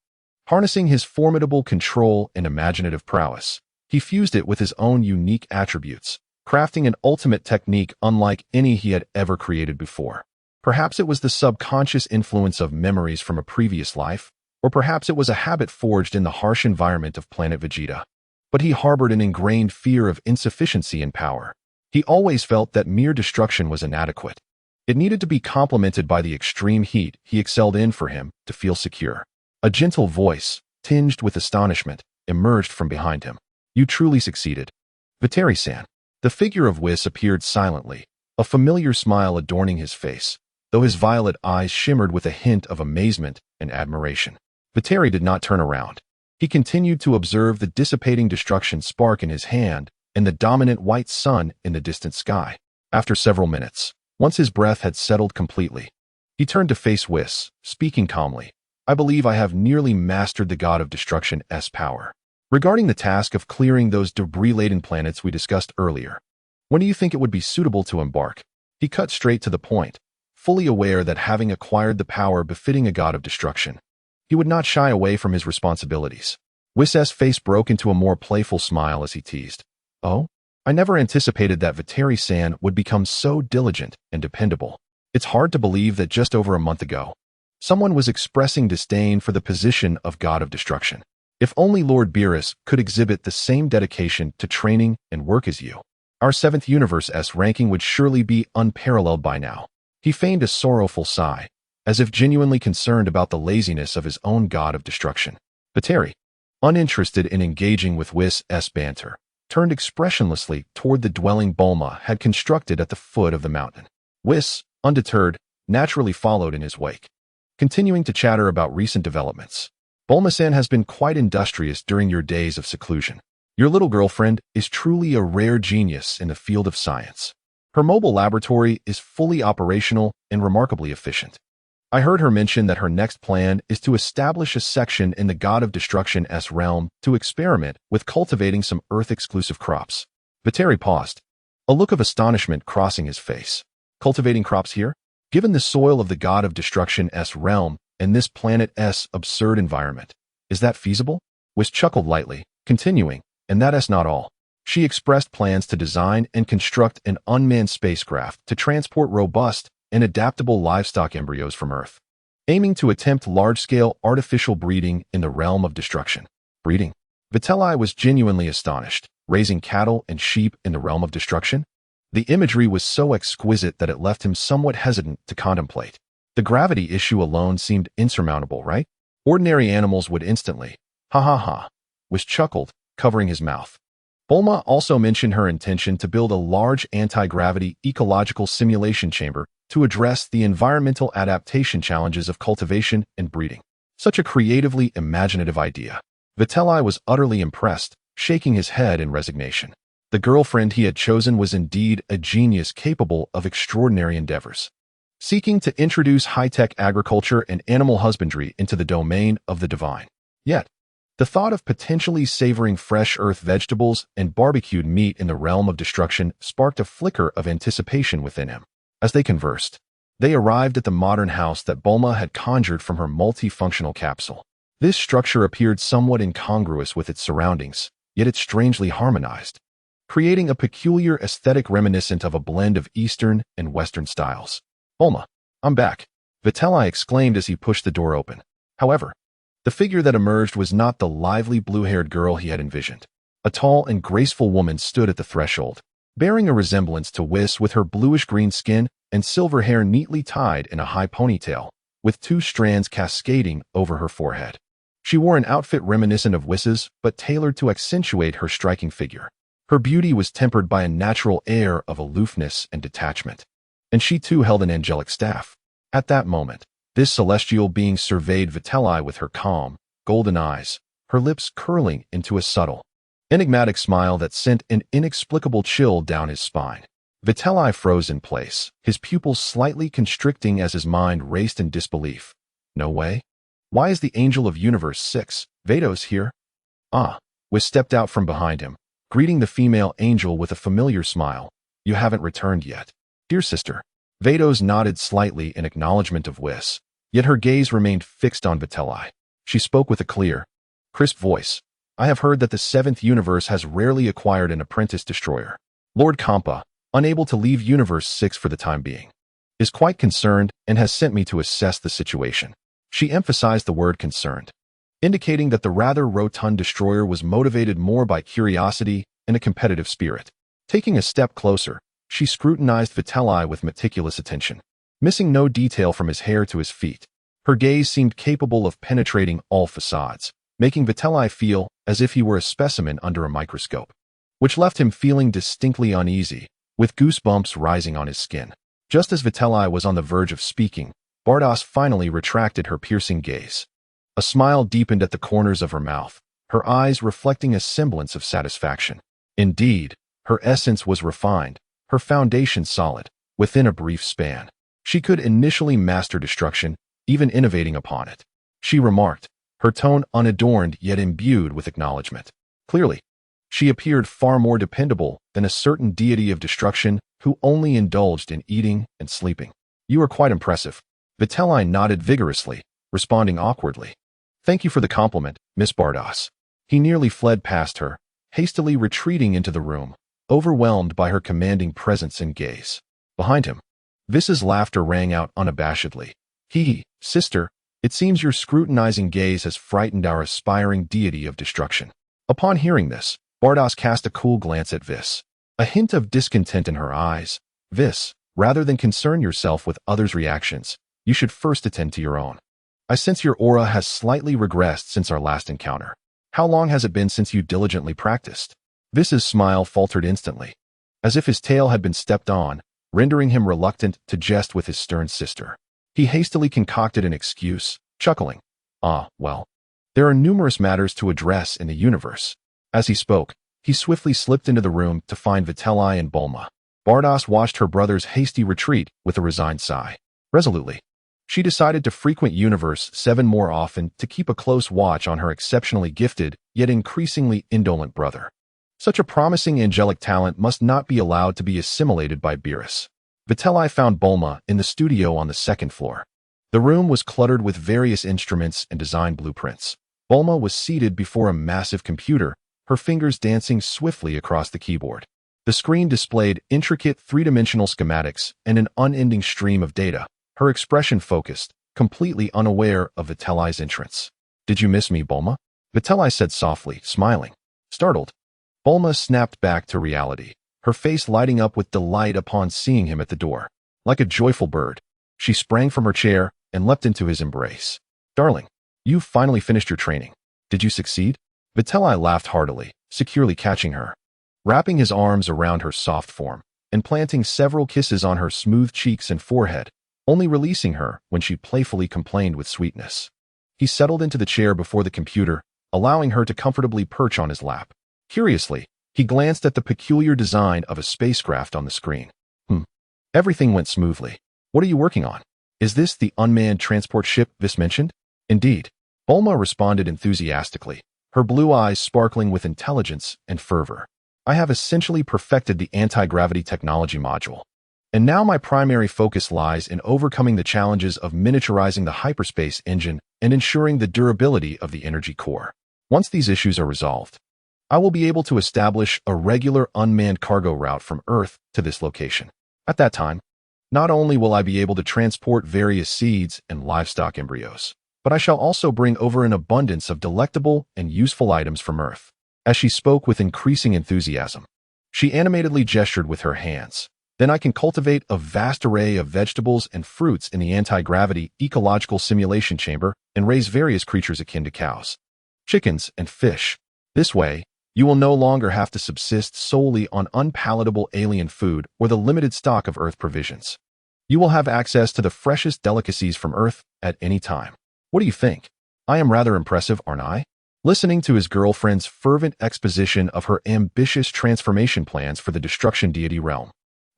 Harnessing his formidable control and imaginative prowess, he fused it with his own unique attributes, crafting an ultimate technique unlike any he had ever created before. Perhaps it was the subconscious influence of memories from a previous life, or perhaps it was a habit forged in the harsh environment of Planet Vegeta. But he harbored an ingrained fear of insufficiency in power. He always felt that mere destruction was inadequate. It needed to be complemented by the extreme heat he excelled in for him to feel secure. A gentle voice, tinged with astonishment, emerged from behind him. "You truly succeeded, Vitri-san." The figure of Whis appeared silently, a familiar smile adorning his face, though his violet eyes shimmered with a hint of amazement and admiration. Vitri did not turn around. He continued to observe the dissipating destruction spark in his hand and the dominant white sun in the distant sky. After several minutes, once his breath had settled completely, he turned to face Whis, speaking calmly. "I believe I have nearly mastered the god of destruction's power. Regarding the task of clearing those debris-laden planets we discussed earlier, when do you think it would be suitable to embark?" He cut straight to the point, fully aware that having acquired the power befitting a god of destruction, he would not shy away from his responsibilities. Whis' face broke into a more playful smile as he teased. "Oh, I never anticipated that Vitri-san would become so diligent and dependable. It's hard to believe that just over a month ago, someone was expressing disdain for the position of god of destruction. If only Lord Beerus could exhibit the same dedication to training and work as you, our 7th universe's ranking would surely be unparalleled by now." He feigned a sorrowful sigh, as if genuinely concerned about the laziness of his own god of destruction. Vitri, uninterested in engaging with Whis' banter, turned expressionlessly toward the dwelling Bulma had constructed at the foot of the mountain. Whis, undeterred, naturally followed in his wake, continuing to chatter about recent developments. "Bulma-san has been quite industrious during your days of seclusion. Your little girlfriend is truly a rare genius in the field of science. Her mobile laboratory is fully operational and remarkably efficient. I heard her mention that her next plan is to establish a section in the God of Destruction's realm to experiment with cultivating some Earth-exclusive crops." Vitri paused, a look of astonishment crossing his face. "Cultivating crops here? Given the soil of the God of Destruction's realm and this planet's absurd environment, is that feasible?" Whis chuckled lightly, continuing, "And that's not all. She expressed plans to design and construct an unmanned spacecraft to transport robust and adaptable livestock embryos from Earth, aiming to attempt large-scale artificial breeding in the realm of destruction." Breeding? Vitri was genuinely astonished. Raising cattle and sheep in the realm of destruction? The imagery was so exquisite that it left him somewhat hesitant to contemplate. The gravity issue alone seemed insurmountable, right? Ordinary animals would instantly. "Ha ha ha," Whis chuckled, covering his mouth. Bulma also mentioned her intention to build a large anti-gravity ecological simulation chamber to address the environmental adaptation challenges of cultivation and breeding. Such a creatively imaginative idea. Vitri was utterly impressed, shaking his head in resignation. The girlfriend he had chosen was indeed a genius capable of extraordinary endeavors, seeking to introduce high-tech agriculture and animal husbandry into the domain of the divine. Yet, The thought of potentially savoring fresh earth vegetables and barbecued meat in the realm of destruction sparked a flicker of anticipation within him. As they conversed, they arrived at the modern house that Bulma had conjured from her multifunctional capsule. This structure appeared somewhat incongruous with its surroundings, yet it strangely harmonized, creating a peculiar aesthetic reminiscent of a blend of Eastern and Western styles. "Bulma, I'm back," Vitri exclaimed as he pushed the door open. However, the figure that emerged was not the lively blue-haired girl he had envisioned. A tall and graceful woman stood at the threshold, bearing a resemblance to Whis with her bluish-green skin and silver hair neatly tied in a high ponytail, with 2 strands cascading over her forehead. She wore an outfit reminiscent of Whis's, but tailored to accentuate her striking figure. Her beauty was tempered by a natural air of aloofness and detachment, and she too held an angelic staff. At that moment, this celestial being surveyed Vitri with her calm, golden eyes, her lips curling into a subtle, enigmatic smile that sent an inexplicable chill down his spine. Vitri froze in place, his pupils slightly constricting as his mind raced in disbelief. "No way? Why is the Angel of Universe 6, Vados, here?" Whis stepped out from behind him, greeting the female angel with a familiar smile. "You haven't returned yet, dear sister." Vados nodded slightly in acknowledgement of Whis, yet her gaze remained fixed on Vitri. She spoke with a clear, crisp voice. "I have heard that the 7th universe has rarely acquired an apprentice destroyer. Lord Kampa, unable to leave Universe 6 for the time being, is quite concerned and has sent me to assess the situation." She emphasized the word concerned, indicating that the rather rotund destroyer was motivated more by curiosity and a competitive spirit. Taking a step closer, she scrutinized Vitri with meticulous attention, missing no detail from his hair to his feet. Her gaze seemed capable of penetrating all facades, making Vitri feel as if he were a specimen under a microscope, which left him feeling distinctly uneasy, with goosebumps rising on his skin. Just as Vitri was on the verge of speaking, Bardos finally retracted her piercing gaze. A smile deepened at the corners of her mouth, her eyes reflecting a semblance of satisfaction. Indeed, her essence was refined, her foundation solid. Within a brief span, she could initially master destruction, even innovating upon it. She remarked, her tone unadorned yet imbued with acknowledgement. Clearly, she appeared far more dependable than a certain deity of destruction who only indulged in eating and sleeping. "You are quite impressive." Vitri nodded vigorously, responding awkwardly. "Thank you for the compliment, Miss Bardos." He nearly fled past her, hastily retreating into the room, overwhelmed by her commanding presence and gaze. Behind him, Vis's laughter rang out unabashedly. "Hee, sister, it seems your scrutinizing gaze has frightened our aspiring deity of destruction." Upon hearing this, Bardos cast a cool glance at Vis, a hint of discontent in her eyes. "Vis, rather than concern yourself with others' reactions, you should first attend to your own. I sense your aura has slightly regressed since our last encounter. How long has it been since you diligently practiced?" Vis's smile faltered instantly, as if his tail had been stepped on, rendering him reluctant to jest with his stern sister. He hastily concocted an excuse, chuckling. Well, there are numerous matters to address in the universe." As he spoke, he swiftly slipped into the room to find Vitri and Bulma. Bardos watched her brother's hasty retreat with a resigned sigh. Resolutely, she decided to frequent Universe 7 more often to keep a close watch on her exceptionally gifted, yet increasingly indolent brother. Such a promising angelic talent must not be allowed to be assimilated by Beerus. Vitri found Bulma in the studio on the 2nd floor. The room was cluttered with various instruments and design blueprints. Bulma was seated before a massive computer, her fingers dancing swiftly across the keyboard. The screen displayed intricate 3-dimensional schematics and an unending stream of data, her expression focused, completely unaware of Vitri's entrance. "Did you miss me, Bulma?" Vitri said softly, smiling. Startled, Bulma snapped back to reality, her face lighting up with delight upon seeing him at the door. Like a joyful bird, she sprang from her chair and leapt into his embrace. "Darling, you've finally finished your training. Did you succeed?" Vitri laughed heartily, securely catching her, wrapping his arms around her soft form, and planting several kisses on her smooth cheeks and forehead, only releasing her when she playfully complained with sweetness. He settled into the chair before the computer, allowing her to comfortably perch on his lap. Curiously, he glanced at the peculiar design of a spacecraft on the screen. Everything went smoothly. "What are you working on? Is this the unmanned transport ship Vis mentioned?" "Indeed," Bulma responded enthusiastically, her blue eyes sparkling with intelligence and fervor. I have essentially perfected the anti-gravity technology module. And now my primary focus lies in overcoming the challenges of miniaturizing the hyperspace engine and ensuring the durability of the energy core. Once these issues are resolved, I will be able to establish a regular unmanned cargo route from Earth to this location. At that time, not only will I be able to transport various seeds and livestock embryos, but I shall also bring over an abundance of delectable and useful items from Earth. As she spoke with increasing enthusiasm, she animatedly gestured with her hands. Then I can cultivate a vast array of vegetables and fruits in the anti-gravity ecological simulation chamber and raise various creatures akin to cows, chickens, and fish. This way, you will no longer have to subsist solely on unpalatable alien food or the limited stock of Earth provisions. You will have access to the freshest delicacies from Earth at any time. What do you think? I am rather impressive, aren't I? Listening to his girlfriend's fervent exposition of her ambitious transformation plans for the destruction deity realm,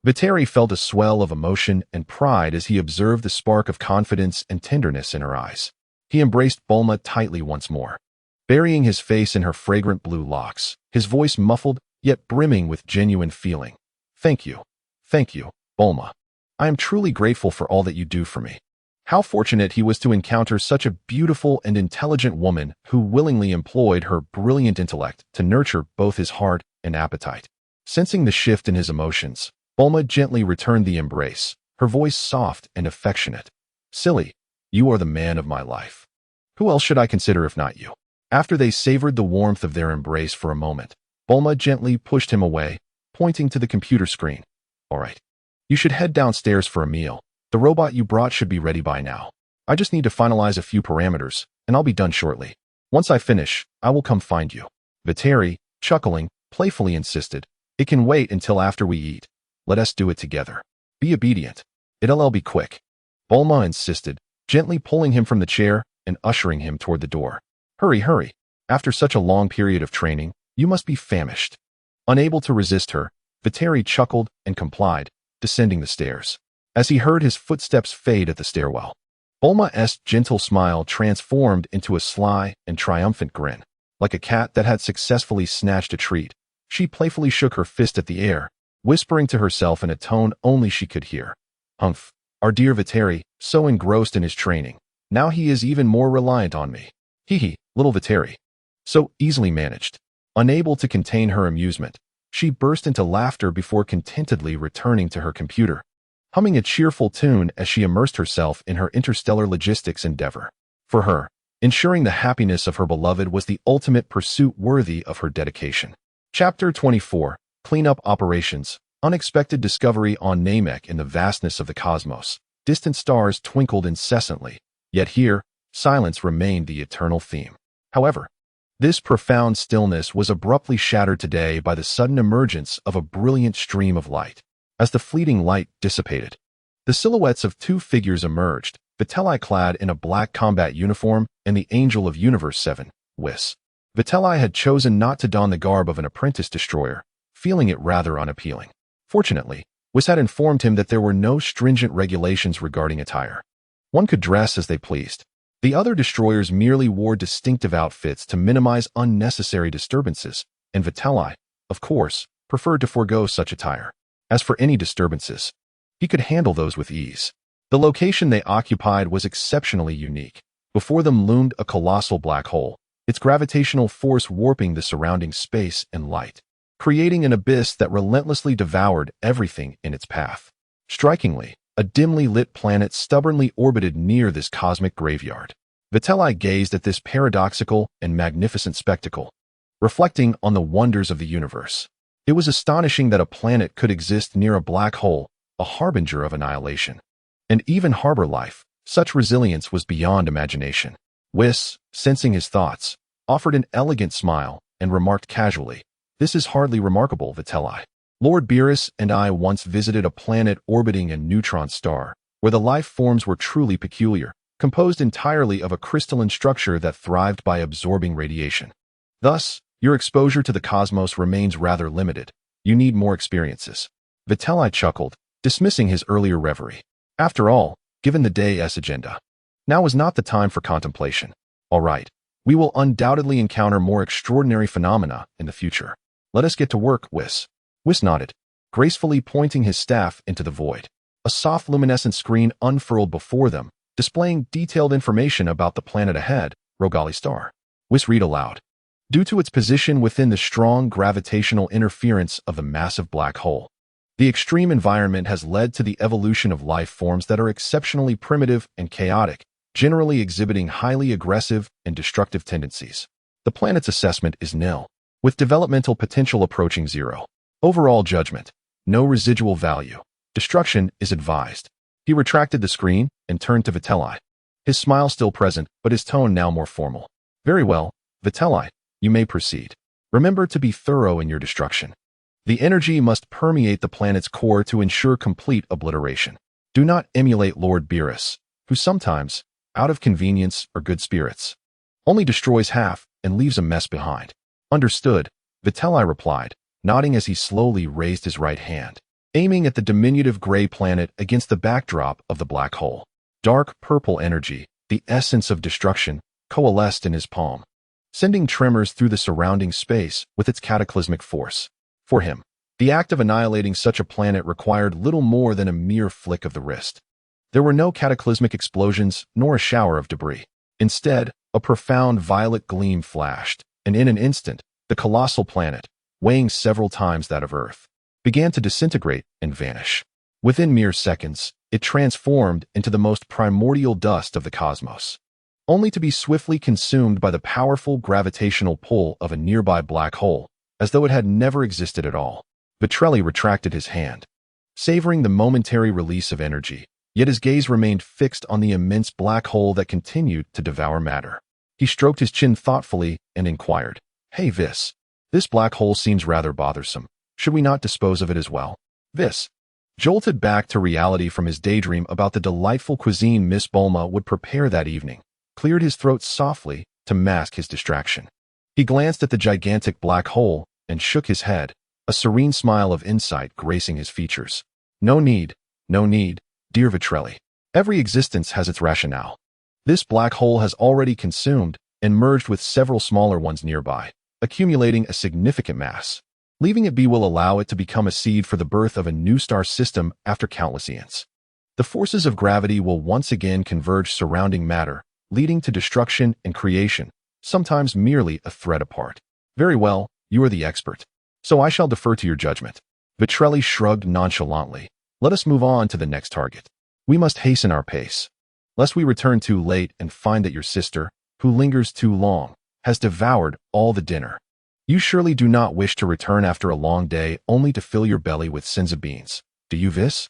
Vitri felt a swell of emotion and pride as he observed the spark of confidence and tenderness in her eyes. He embraced Bulma tightly once more, burying his face in her fragrant blue locks, his voice muffled yet brimming with genuine feeling. Thank you, Bulma. I am truly grateful for all that you do for me. How fortunate he was to encounter such a beautiful and intelligent woman who willingly employed her brilliant intellect to nurture both his heart and appetite. Sensing the shift in his emotions, Bulma gently returned the embrace, her voice soft and affectionate. Silly, you are the man of my life. Who else should I consider if not you? After they savored the warmth of their embrace for a moment, Bulma gently pushed him away, pointing to the computer screen. All right. You should head downstairs for a meal. The robot you brought should be ready by now. I just need to finalize a few parameters, and I'll be done shortly. Once I finish, I will come find you. Vitri, chuckling, playfully insisted. It can wait until after we eat. Let us do it together. Be obedient. It'll be quick. Bulma insisted, gently pulling him from the chair and ushering him toward the door. Hurry. After such a long period of training, you must be famished. Unable to resist her, Vitri chuckled and complied, descending the stairs. As he heard his footsteps fade at the stairwell, Bulma's gentle smile transformed into a sly and triumphant grin. Like a cat that had successfully snatched a treat, she playfully shook her fist at the air, whispering to herself in a tone only she could hear. Hmph, our dear Vitri, so engrossed in his training. Now he is even more reliant on me. Hee, little Vitri. So easily managed. Unable to contain her amusement, she burst into laughter before contentedly returning to her computer, humming a cheerful tune as she immersed herself in her interstellar logistics endeavor. For her, ensuring the happiness of her beloved was the ultimate pursuit worthy of her dedication. Chapter 24. Cleanup Operations. Unexpected discovery on Namek. In the vastness of the cosmos, distant stars twinkled incessantly, yet here, silence remained the eternal theme. However, this profound stillness was abruptly shattered today by the sudden emergence of a brilliant stream of light. As the fleeting light dissipated, the silhouettes of two figures emerged, Vitri clad in a black combat uniform and the Angel of Universe 7, Whis. Vitri had chosen not to don the garb of an apprentice destroyer, feeling it rather unappealing. Fortunately, Whis had informed him that there were no stringent regulations regarding attire. One could dress as they pleased. The other destroyers merely wore distinctive outfits to minimize unnecessary disturbances, and Vitri, of course, preferred to forego such attire. As for any disturbances, he could handle those with ease. The location they occupied was exceptionally unique. Before them loomed a colossal black hole, its gravitational force warping the surrounding space and light, creating an abyss that relentlessly devoured everything in its path. Strikingly, a dimly lit planet stubbornly orbited near this cosmic graveyard. Vitri gazed at this paradoxical and magnificent spectacle, reflecting on the wonders of the universe. It was astonishing that a planet could exist near a black hole, a harbinger of annihilation. And even harbor life, such resilience was beyond imagination. Whis, sensing his thoughts, offered an elegant smile and remarked casually, "This is hardly remarkable, Vitri. Lord Beerus and I once visited a planet orbiting a neutron star, where the life forms were truly peculiar, composed entirely of a crystalline structure that thrived by absorbing radiation. Thus, your exposure to the cosmos remains rather limited. You need more experiences." Vitri chuckled, dismissing his earlier reverie. After all, given the day's agenda, now was not the time for contemplation. All right, We will undoubtedly encounter more extraordinary phenomena in the future. Let us get to work, Whis. Whis nodded, gracefully pointing his staff into the void. A soft luminescent screen unfurled before them, displaying detailed information about the planet ahead, Rogali Star. Whis read aloud. Due to its position within the strong gravitational interference of the massive black hole, the extreme environment has led to the evolution of life forms that are exceptionally primitive and chaotic, generally exhibiting highly aggressive and destructive tendencies. The planet's assessment is nil, with developmental potential approaching zero. Overall judgment, no residual value. Destruction is advised. He retracted the screen and turned to Witley. His smile still present, but his tone now more formal. Very well, Witley, you may proceed. Remember to be thorough in your destruction. The energy must permeate the planet's core to ensure complete obliteration. Do not emulate Lord Beerus, who sometimes, out of convenience or good spirits, only destroys half and leaves a mess behind. Understood, Witley replied, nodding as he slowly raised his right hand, aiming at the diminutive gray planet against the backdrop of the black hole. Dark purple energy, the essence of destruction, coalesced in his palm, sending tremors through the surrounding space with its cataclysmic force. For him, the act of annihilating such a planet required little more than a mere flick of the wrist. There were no cataclysmic explosions nor a shower of debris. Instead, a profound violet gleam flashed, and in an instant, the colossal planet, weighing several times that of Earth, began to disintegrate and vanish. Within mere seconds, it transformed into the most primordial dust of the cosmos, only to be swiftly consumed by the powerful gravitational pull of a nearby black hole, as though it had never existed at all. Vitri retracted his hand, savoring the momentary release of energy, yet his gaze remained fixed on the immense black hole that continued to devour matter. He stroked his chin thoughtfully and inquired, Hey Vis, this black hole seems rather bothersome. Should we not dispose of it as well? Vis, jolted back to reality from his daydream about the delightful cuisine Miss Bulma would prepare that evening, cleared his throat softly to mask his distraction. He glanced at the gigantic black hole and shook his head, a serene smile of insight gracing his features. No need, dear Vitri. Every existence has its rationale. This black hole has already consumed and merged with several smaller ones nearby, accumulating a significant mass. Leaving it be will allow it to become a seed for the birth of a new star system after countless eons. The forces of gravity will once again converge surrounding matter, leading to destruction and creation, sometimes merely a thread apart. Very well, you are the expert, so I shall defer to your judgment. Vitri shrugged nonchalantly. Let us move on to the next target. We must hasten our pace, lest we return too late and find that your sister, who lingers too long, has devoured all the dinner. You surely do not wish to return after a long day only to fill your belly with senza beans, do you, Vis?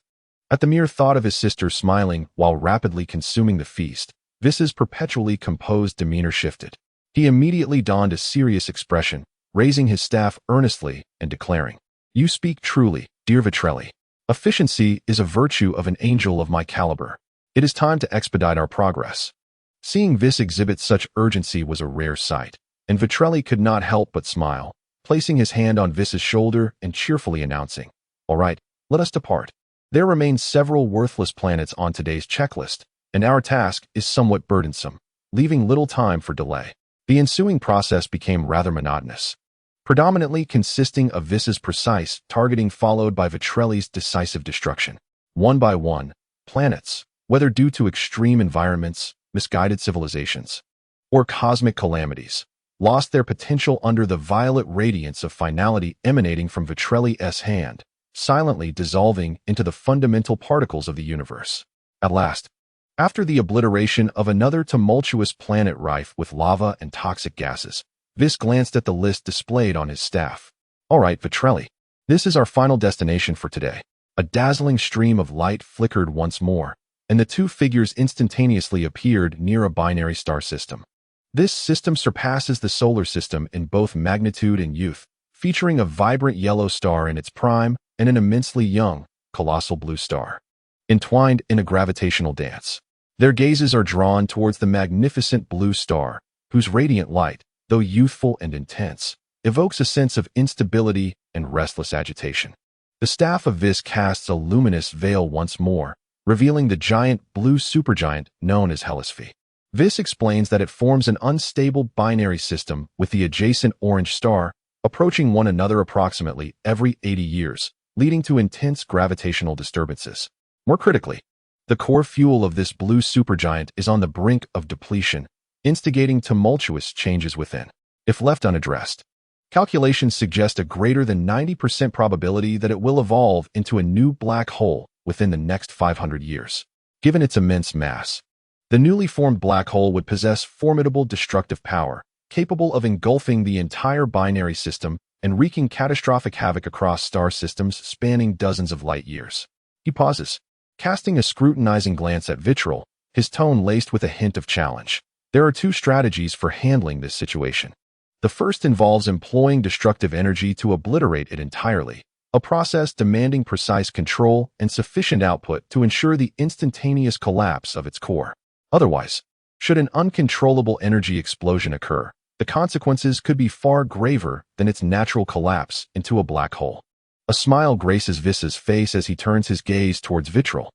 At the mere thought of his sister smiling while rapidly consuming the feast, Vis's perpetually composed demeanor shifted. He immediately donned a serious expression, raising his staff earnestly and declaring, You speak truly, dear Vitri. Efficiency is a virtue of an angel of my caliber. It is time to expedite our progress. Seeing Vis exhibit such urgency was a rare sight, and Vitri could not help but smile, placing his hand on Vis's shoulder and cheerfully announcing, All right, let us depart. There remain several worthless planets on today's checklist, and our task is somewhat burdensome, leaving little time for delay. The ensuing process became rather monotonous, predominantly consisting of Vis's precise targeting followed by Vitri's decisive destruction. One by one, planets, whether due to extreme environments, misguided civilizations, or cosmic calamities, lost their potential under the violet radiance of finality emanating from Vitri's hand, silently dissolving into the fundamental particles of the universe. At last, after the obliteration of another tumultuous planet rife with lava and toxic gases, Vis glanced at the list displayed on his staff. All right, Vitri, this is our final destination for today. A dazzling stream of light flickered once more, and the two figures instantaneously appeared near a binary star system. This system surpasses the solar system in both magnitude and youth, featuring a vibrant yellow star in its prime and an immensely young, colossal blue star, entwined in a gravitational dance. Their gazes are drawn towards the magnificent blue star, whose radiant light, though youthful and intense, evokes a sense of instability and restless agitation. The staff of Vis casts a luminous veil once more, revealing the giant blue supergiant known as Hmph. This explains that it forms an unstable binary system with the adjacent orange star approaching one another approximately every 80 years, leading to intense gravitational disturbances. More critically, the core fuel of this blue supergiant is on the brink of depletion, instigating tumultuous changes within. If left unaddressed, calculations suggest a greater than 90% probability that it will evolve into a new black hole within the next 500 years. Given its immense mass, the newly formed black hole would possess formidable destructive power, capable of engulfing the entire binary system and wreaking catastrophic havoc across star systems spanning dozens of light years. He pauses, casting a scrutinizing glance at Vitri, his tone laced with a hint of challenge. There are two strategies for handling this situation. The first involves employing destructive energy to obliterate it entirely, a process demanding precise control and sufficient output to ensure the instantaneous collapse of its core. Otherwise, should an uncontrollable energy explosion occur, the consequences could be far graver than its natural collapse into a black hole. A smile graces Vis's face as he turns his gaze towards Vitri,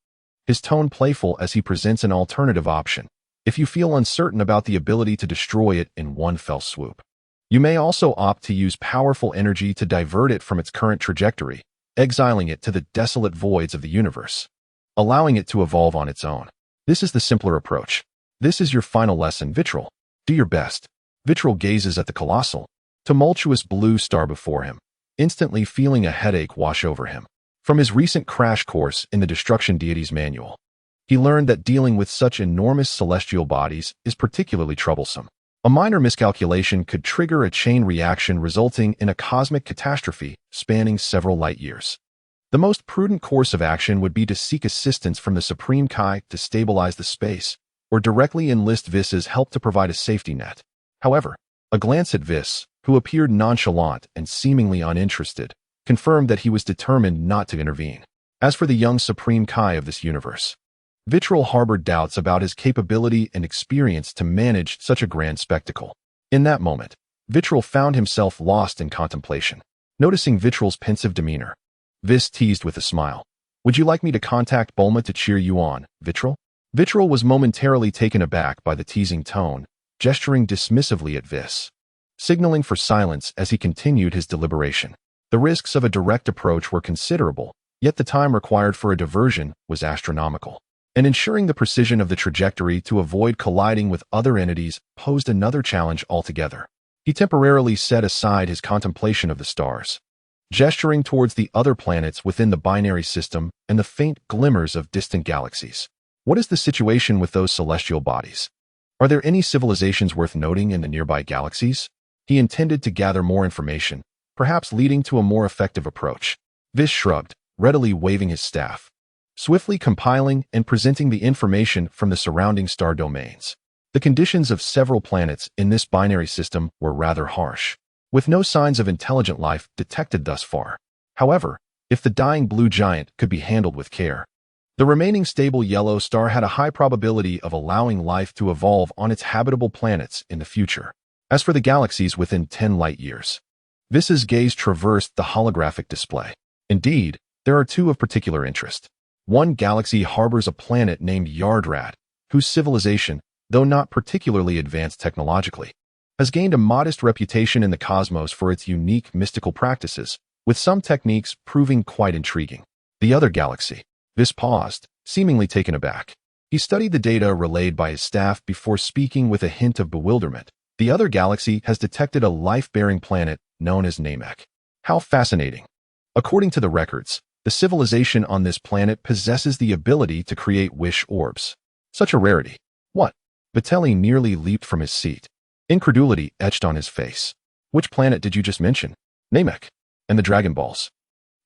his tone playful as he presents an alternative option. If you feel uncertain about the ability to destroy it in one fell swoop, you may also opt to use powerful energy to divert it from its current trajectory, exiling it to the desolate voids of the universe, allowing it to evolve on its own. This is the simpler approach. This is your final lesson, Vitri. Do your best. Vitri gazes at the colossal, tumultuous blue star before him, instantly feeling a headache wash over him. From his recent crash course in the Destruction Deity's manual, he learned that dealing with such enormous celestial bodies is particularly troublesome. A minor miscalculation could trigger a chain reaction resulting in a cosmic catastrophe spanning several light years. The most prudent course of action would be to seek assistance from the Supreme Kai to stabilize the space, or directly enlist Vis's help to provide a safety net. However, a glance at Vis, who appeared nonchalant and seemingly uninterested, confirmed that he was determined not to intervene. As for the young Supreme Kai of this universe, Vitri harbored doubts about his capability and experience to manage such a grand spectacle. In that moment, Vitri found himself lost in contemplation. Noticing Vitri's pensive demeanor, Vis teased with a smile. "Would you like me to contact Bulma to cheer you on, Vitri?" Vitri was momentarily taken aback by the teasing tone, gesturing dismissively at Vis, signaling for silence as he continued his deliberation. The risks of a direct approach were considerable, yet the time required for a diversion was astronomical. And ensuring the precision of the trajectory to avoid colliding with other entities posed another challenge altogether. He temporarily set aside his contemplation of the stars, gesturing towards the other planets within the binary system and the faint glimmers of distant galaxies. What is the situation with those celestial bodies? Are there any civilizations worth noting in the nearby galaxies? He intended to gather more information, perhaps leading to a more effective approach. Vis shrugged, readily waving his staff, swiftly compiling and presenting the information from the surrounding star domains. The conditions of several planets in this binary system were rather harsh, with no signs of intelligent life detected thus far. However, if the dying blue giant could be handled with care, the remaining stable yellow star had a high probability of allowing life to evolve on its habitable planets in the future. As for the galaxies within 10 light years, Vis's gaze traversed the holographic display. Indeed, there are two of particular interest. One galaxy harbors a planet named Yardrat, whose civilization, though not particularly advanced technologically, has gained a modest reputation in the cosmos for its unique mystical practices, with some techniques proving quite intriguing. The other galaxy. Vis paused, seemingly taken aback. He studied the data relayed by his staff before speaking with a hint of bewilderment. The other galaxy has detected a life-bearing planet known as Namek. How fascinating. According to the records, the civilization on this planet possesses the ability to create wish orbs. Such a rarity. What? Vitelli nearly leaped from his seat. Incredulity etched on his face. Which planet did you just mention? Namek. And the Dragon Balls.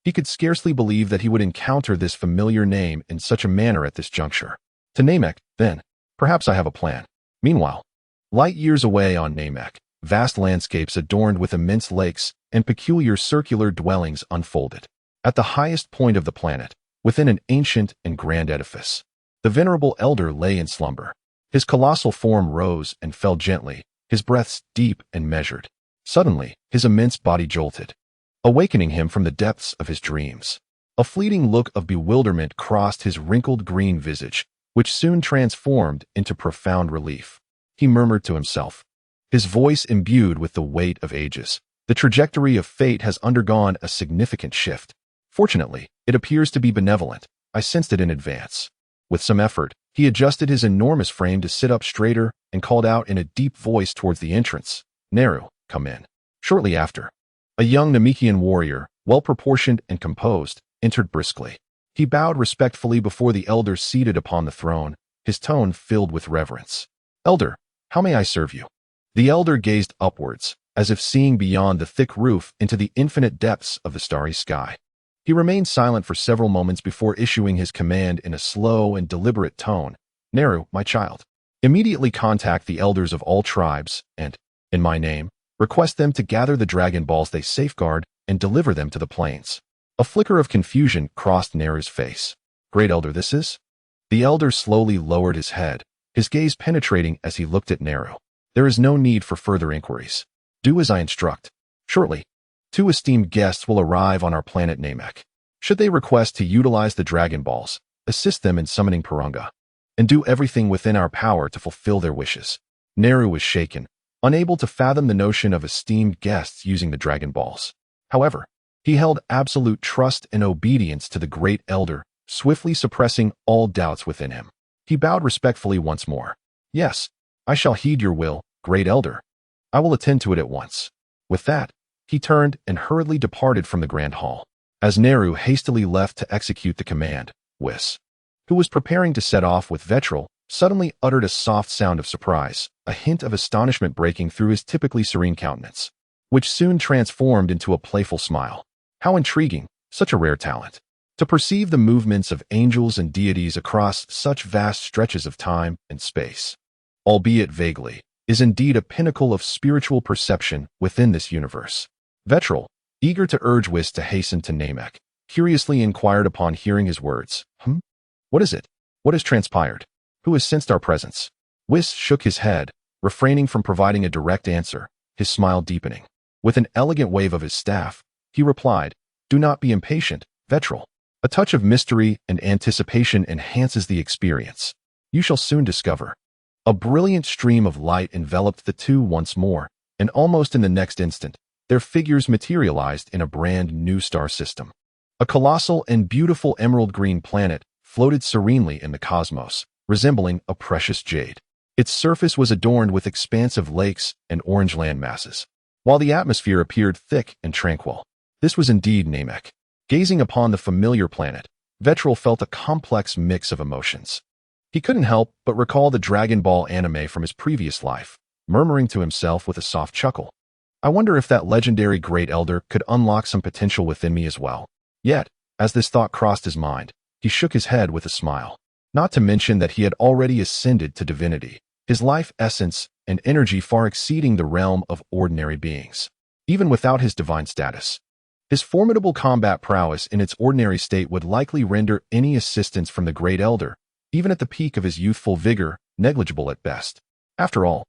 He could scarcely believe that he would encounter this familiar name in such a manner at this juncture. To Namek, then. Perhaps I have a plan. Meanwhile, light years away on Namek, vast landscapes adorned with immense lakes and peculiar circular dwellings unfolded. At the highest point of the planet, within an ancient and grand edifice, the venerable elder lay in slumber. His colossal form rose and fell gently, his breaths deep and measured. Suddenly, his immense body jolted, awakening him from the depths of his dreams. A fleeting look of bewilderment crossed his wrinkled green visage, which soon transformed into profound relief. he murmured to himself, his voice imbued with the weight of ages. The trajectory of fate has undergone a significant shift. Fortunately, it appears to be benevolent. I sensed it in advance. With some effort, he adjusted his enormous frame to sit up straighter and called out in a deep voice towards the entrance, "Naru, come in." Shortly after, a young Namekian warrior, well-proportioned and composed, entered briskly. He bowed respectfully before the elder seated upon the throne, his tone filled with reverence. "Elder, how may I serve you?" The elder gazed upwards, as if seeing beyond the thick roof into the infinite depths of the starry sky. He remained silent for several moments before issuing his command in a slow and deliberate tone. "Naru, my child, immediately contact the elders of all tribes and, in my name, request them to gather the Dragon Balls they safeguard and deliver them to the plains." A flicker of confusion crossed Naru's face. "Great Elder, this is?" The elder slowly lowered his head, his gaze penetrating as he looked at Naru. "There is no need for further inquiries. Do as I instruct. Shortly, 2 esteemed guests will arrive on our planet Namek. Should they request to utilize the Dragon Balls, assist them in summoning Purunga, and do everything within our power to fulfill their wishes." Naru was shaken, unable to fathom the notion of esteemed guests using the Dragon Balls. However, he held absolute trust and obedience to the great elder, swiftly suppressing all doubts within him. He bowed respectfully once more. "Yes, I shall heed your will, great elder. I will attend to it at once." With that, he turned and hurriedly departed from the grand hall. As Naru hastily left to execute the command, Whis, who was preparing to set off with Vitri, suddenly uttered a soft sound of surprise, a hint of astonishment breaking through his typically serene countenance, which soon transformed into a playful smile. How intriguing, such a rare talent. To perceive the movements of angels and deities across such vast stretches of time and space, albeit vaguely, is indeed a pinnacle of spiritual perception within this universe. Vitri, eager to urge Whis to hasten to Namek, curiously inquired upon hearing his words, What is it? What has transpired? Who has sensed our presence?" Whis shook his head, refraining from providing a direct answer, his smile deepening. With an elegant wave of his staff, he replied, "Do not be impatient, Vitri. A touch of mystery and anticipation enhances the experience. You shall soon discover." A brilliant stream of light enveloped the two once more, and almost in the next instant, their figures materialized in a brand new star system. A colossal and beautiful emerald green planet floated serenely in the cosmos, resembling a precious jade. Its surface was adorned with expansive lakes and orange land masses, while the atmosphere appeared thick and tranquil. This was indeed Namek. Gazing upon the familiar planet, Vitri felt a complex mix of emotions. He couldn't help but recall the Dragon Ball anime from his previous life, murmuring to himself with a soft chuckle, "I wonder if that legendary great elder could unlock some potential within me as well." Yet, as this thought crossed his mind, he shook his head with a smile. Not to mention that he had already ascended to divinity, his life essence and energy far exceeding the realm of ordinary beings. Even without his divine status, his formidable combat prowess in its ordinary state would likely render any assistance from the great elder, even at the peak of his youthful vigor, negligible at best. After all,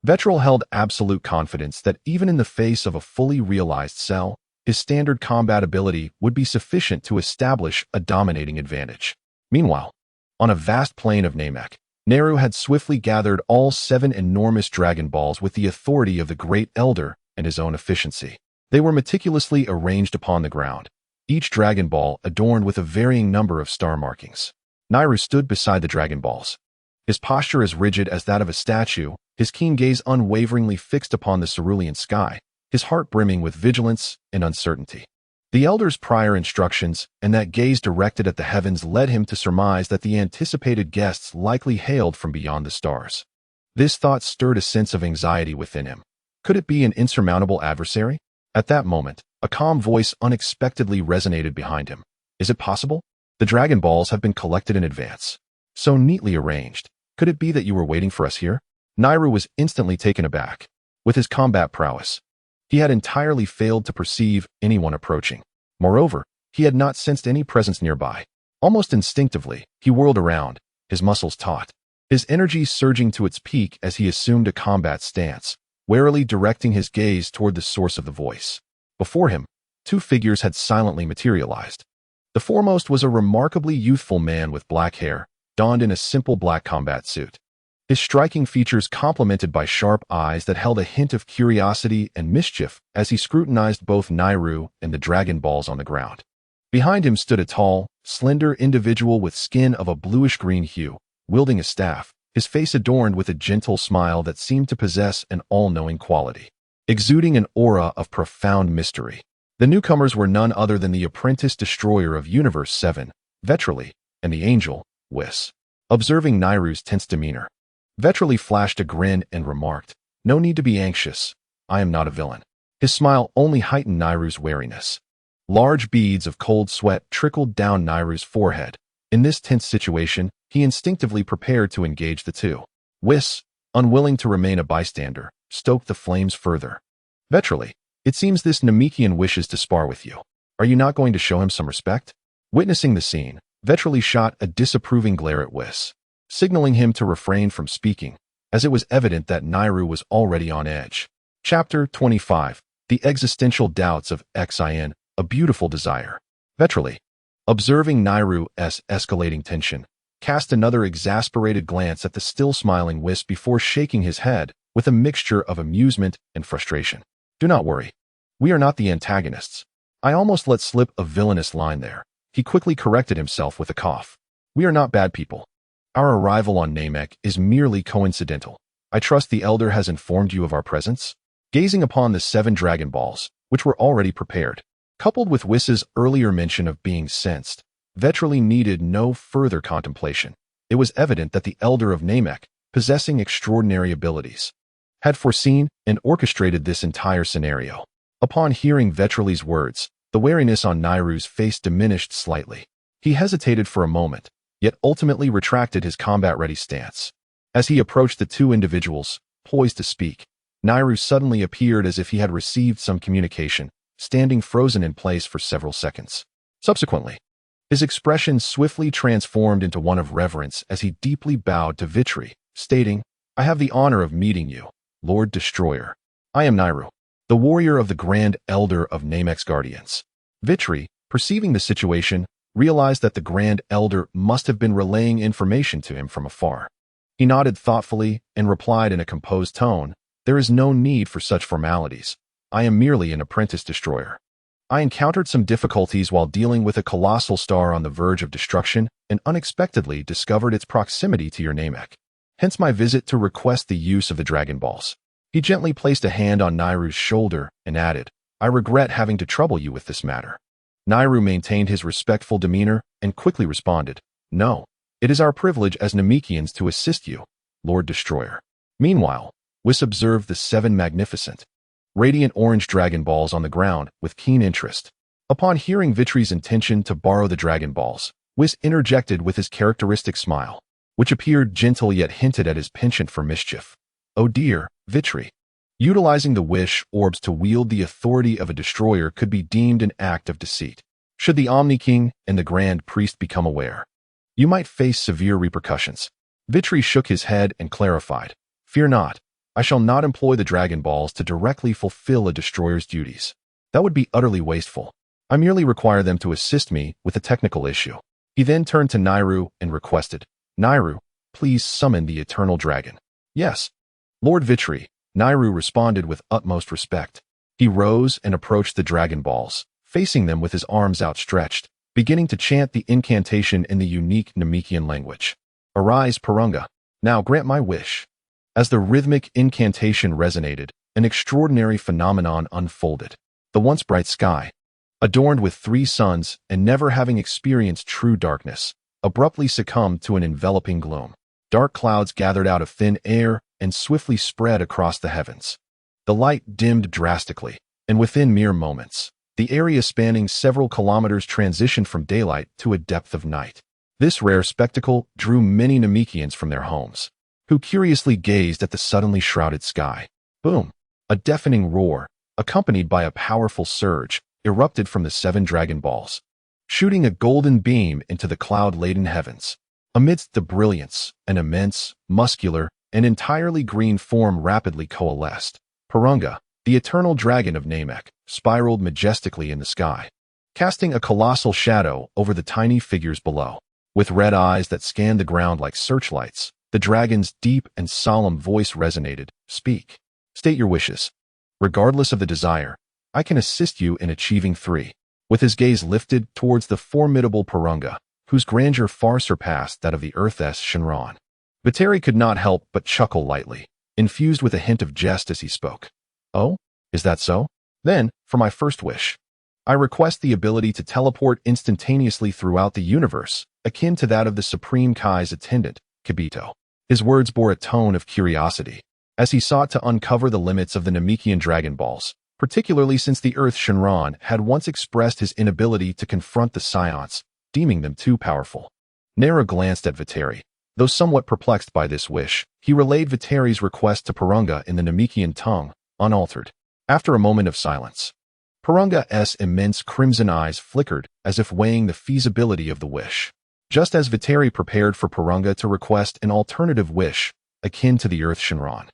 Vitri held absolute confidence that even in the face of a fully realized Cell, his standard combat ability would be sufficient to establish a dominating advantage. Meanwhile, on a vast plain of Namek, Naru had swiftly gathered all 7 enormous Dragon Balls with the authority of the Great Elder and his own efficiency. They were meticulously arranged upon the ground, each Dragon Ball adorned with a varying number of star markings. Naru stood beside the Dragon Balls, his posture as rigid as that of a statue, his keen gaze unwaveringly fixed upon the cerulean sky, his heart brimming with vigilance and uncertainty. The elder's prior instructions and that gaze directed at the heavens led him to surmise that the anticipated guests likely hailed from beyond the stars. This thought stirred a sense of anxiety within him. Could it be an insurmountable adversary? At that moment, a calm voice unexpectedly resonated behind him. "Is it possible? The Dragon Balls have been collected in advance. So neatly arranged. Could it be that you were waiting for us here?" Naru was instantly taken aback. With his combat prowess, he had entirely failed to perceive anyone approaching. Moreover, he had not sensed any presence nearby. Almost instinctively, he whirled around, his muscles taut, his energy surging to its peak as he assumed a combat stance, warily directing his gaze toward the source of the voice. Before him, 2 figures had silently materialized. The foremost was a remarkably youthful man with black hair, donned in a simple black combat suit. his striking features complemented by sharp eyes that held a hint of curiosity and mischief as he scrutinized both Nairu and the Dragon Balls on the ground. Behind him stood a tall, slender individual with skin of a bluish-green hue, wielding a staff, his face adorned with a gentle smile that seemed to possess an all-knowing quality, exuding an aura of profound mystery. The newcomers were none other than the apprentice destroyer of Universe 7, Vitri, and the angel, Whis. Observing Nairu's tense demeanor, Vitri flashed a grin and remarked, "No need to be anxious. I am not a villain." His smile only heightened Nairu's wariness. Large beads of cold sweat trickled down Nairu's forehead. In this tense situation, he instinctively prepared to engage the two. Whis, unwilling to remain a bystander, stoked the flames further. "Vitri, it seems this Namekian wishes to spar with you. Are you not going to show him some respect?" Witnessing the scene, Vitri shot a disapproving glare at Whis, signaling him to refrain from speaking, as it was evident that Nairu was already on edge. Chapter 25. The Existential Doubts of Xian, A Beautiful Desire. Vitri, observing Nairu's escalating tension, cast another exasperated glance at the still-smiling Whis before shaking his head with a mixture of amusement and frustration. "Do not worry. We are not the antagonists." I almost let slip a villainous line there. He quickly corrected himself with a cough. "We are not bad people. Our arrival on Namek is merely coincidental. I trust the Elder has informed you of our presence?" Gazing upon the 7 Dragon Balls, which were already prepared, coupled with Whis' earlier mention of being sensed, Vitri needed no further contemplation. It was evident that the Elder of Namek, possessing extraordinary abilities, had foreseen and orchestrated this entire scenario. Upon hearing Vitri's words, the wariness on Nairu's face diminished slightly. He hesitated for a moment, yet ultimately retracted his combat-ready stance. As he approached the two individuals, poised to speak, Nairu suddenly appeared as if he had received some communication, standing frozen in place for several seconds. Subsequently, his expression swiftly transformed into one of reverence as he deeply bowed to Vitri, stating, "I have the honor of meeting you, Lord Destroyer. I am Nairu, the warrior of the Grand Elder of Namek's Guardians." Vitri, perceiving the situation, realized that the Grand Elder must have been relaying information to him from afar. He nodded thoughtfully and replied in a composed tone, "There is no need for such formalities. I am merely an apprentice destroyer. I encountered some difficulties while dealing with a colossal star on the verge of destruction and unexpectedly discovered its proximity to your Namek. Hence my visit to request the use of the Dragon Balls." He gently placed a hand on Nairu's shoulder and added, "I regret having to trouble you with this matter." Nairu maintained his respectful demeanor and quickly responded, "No, it is our privilege as Namekians to assist you, Lord Destroyer." Meanwhile, Whis observed the 7 magnificent, radiant orange Dragon Balls on the ground with keen interest. Upon hearing Vitri's intention to borrow the Dragon Balls, Whis interjected with his characteristic smile, which appeared gentle yet hinted at his penchant for mischief. "Oh dear, Vitri. Utilizing the wish orbs to wield the authority of a destroyer could be deemed an act of deceit. Should the Omni King and the Grand Priest become aware, you might face severe repercussions." Vitri shook his head and clarified, "Fear not. I shall not employ the Dragon Balls to directly fulfill a destroyer's duties. That would be utterly wasteful. I merely require them to assist me with a technical issue." He then turned to Nairu and requested, "Nairu, please summon the Eternal Dragon." "Yes, Lord Vitri," Nairu responded with utmost respect. He rose and approached the Dragon Balls, facing them with his arms outstretched, beginning to chant the incantation in the unique Namekian language. "Arise, Purunga. Now grant my wish." As the rhythmic incantation resonated, an extraordinary phenomenon unfolded. The once bright sky, adorned with 3 suns and never having experienced true darkness, abruptly succumbed to an enveloping gloom. Dark clouds gathered out of thin air and swiftly spread across the heavens. The light dimmed drastically, and within mere moments, the area spanning several kilometers transitioned from daylight to a depth of night. This rare spectacle drew many Namekians from their homes, who curiously gazed at the suddenly shrouded sky. Boom! A deafening roar, accompanied by a powerful surge, erupted from the 7 Dragon Balls, shooting a golden beam into the cloud-laden heavens. Amidst the brilliance, an immense, muscular, and entirely green form rapidly coalesced. Purunga, the eternal dragon of Namek, spiraled majestically in the sky, casting a colossal shadow over the tiny figures below. With red eyes that scanned the ground like searchlights, The dragon's deep and solemn voice resonated. Speak. State your wishes. Regardless of the desire, I can assist you in achieving 3. With his gaze lifted towards the formidable Porunga, whose grandeur far surpassed that of the Earth's Shenron. Vitri could not help but chuckle lightly, infused with a hint of jest as he spoke. Oh, is that so? Then, for my first wish, I request the ability to teleport instantaneously throughout the universe, akin to that of the Supreme Kai's attendant, Kibito. His words bore a tone of curiosity, as he sought to uncover the limits of the Namekian Dragon Balls, particularly since the Earth Shenron had once expressed his inability to confront the Saiyans, deeming them too powerful. Naru glanced at Vitri. Though somewhat perplexed by this wish, he relayed Vitri's request to Porunga in the Namekian tongue, unaltered. After a moment of silence, Porunga's immense crimson eyes flickered as if weighing the feasibility of the wish. Just as Vitri prepared for Porunga to request an alternative wish, akin to the Earth Shenron,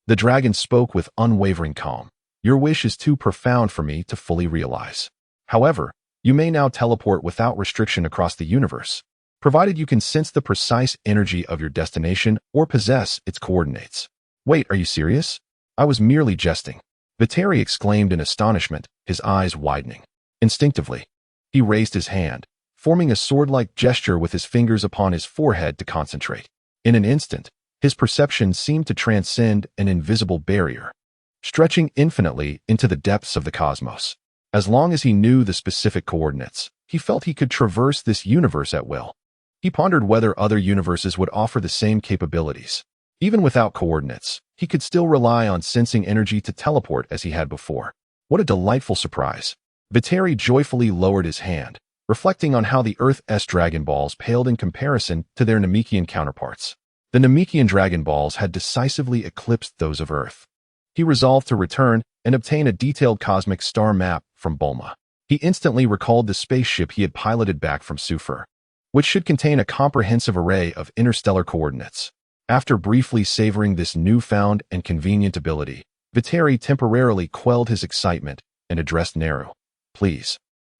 the dragon spoke with unwavering calm. Your wish is too profound for me to fully realize. However, you may now teleport without restriction across the universe, provided you can sense the precise energy of your destination or possess its coordinates. Wait, are you serious? I was merely jesting. Vitri exclaimed in astonishment, his eyes widening. Instinctively, he raised his hand, forming a sword-like gesture with his fingers upon his forehead to concentrate. In an instant, his perception seemed to transcend an invisible barrier, stretching infinitely into the depths of the cosmos. As long as he knew the specific coordinates, he felt he could traverse this universe at will. He pondered whether other universes would offer the same capabilities. Even without coordinates, he could still rely on sensing energy to teleport as he had before. What a delightful surprise. Vitri joyfully lowered his hand, reflecting on how the Earth's Dragon Balls paled in comparison to their Namekian counterparts. The Namekian Dragon Balls had decisively eclipsed those of Earth. He resolved to return and obtain a detailed cosmic star map from Bulma. He instantly recalled the spaceship he had piloted back from Sofu, which should contain a comprehensive array of interstellar coordinates. After briefly savoring this newfound and convenient ability, Vitri temporarily quelled his excitement and addressed Naru. Please,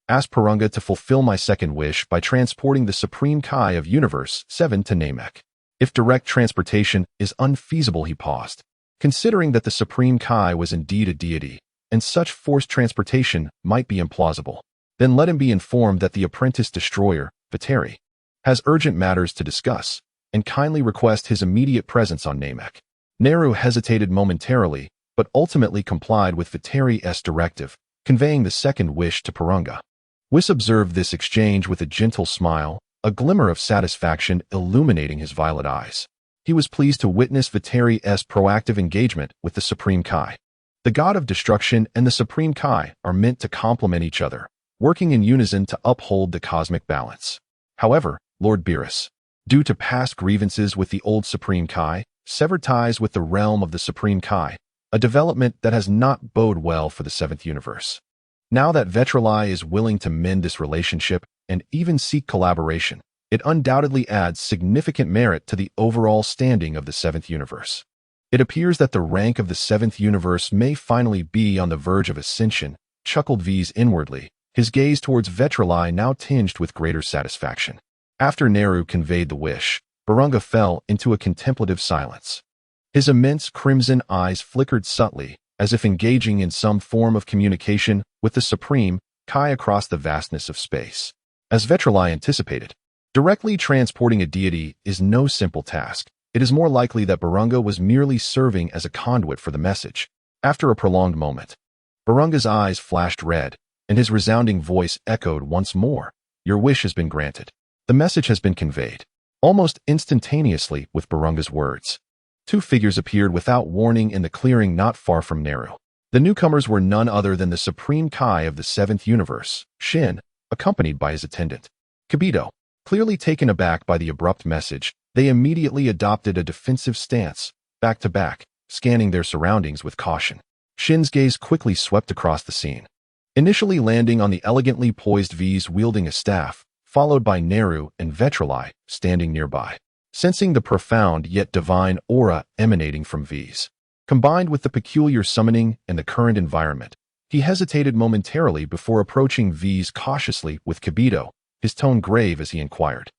ask Porunga to fulfill my second wish by transporting the Supreme Kai of Universe 7 to Namek. If direct transportation is unfeasible, he paused. Considering that the Supreme Kai was indeed a deity, and such forced transportation might be implausible, then let him be informed that the apprentice destroyer, Vitri, has urgent matters to discuss, and kindly request his immediate presence on Namek. Naru hesitated momentarily, but ultimately complied with Vitri's directive, conveying the second wish to Porunga. Whis observed this exchange with a gentle smile, a glimmer of satisfaction illuminating his violet eyes. He was pleased to witness Vitri's proactive engagement with the Supreme Kai. The god of destruction and the Supreme Kai are meant to complement each other, working in unison to uphold the cosmic balance. However, Lord Beerus, due to past grievances with the old Supreme Kai, severed ties with the realm of the Supreme Kai, a development that has not bode well for the 7th universe. Now that Vitri is willing to mend this relationship and even seek collaboration, it undoubtedly adds significant merit to the overall standing of the 7th universe. It appears that the rank of the 7th universe may finally be on the verge of ascension, chuckled V's inwardly, his gaze towards Vitri now tinged with greater satisfaction. After Naru conveyed the wish, Porunga fell into a contemplative silence. His immense crimson eyes flickered subtly, as if engaging in some form of communication with the Supreme Kai across the vastness of space. As Vitri anticipated, directly transporting a deity is no simple task. It is more likely that Porunga was merely serving as a conduit for the message. After a prolonged moment, Porunga's eyes flashed red, and his resounding voice echoed once more. Your wish has been granted. The message has been conveyed. Almost instantaneously with Porunga's words, 2 figures appeared without warning in the clearing not far from Naru. The newcomers were none other than the Supreme Kai of the 7th universe, Shin, accompanied by his attendant, Kibito. Clearly taken aback by the abrupt message, they immediately adopted a defensive stance, back to back, scanning their surroundings with caution. Shin's gaze quickly swept across the scene, initially landing on the elegantly poised V's wielding a staff, followed by Naru and Vitri standing nearby. Sensing the profound yet divine aura emanating from V's, combined with the peculiar summoning and the current environment, he hesitated momentarily before approaching V's cautiously with Kibito, his tone grave as he inquired.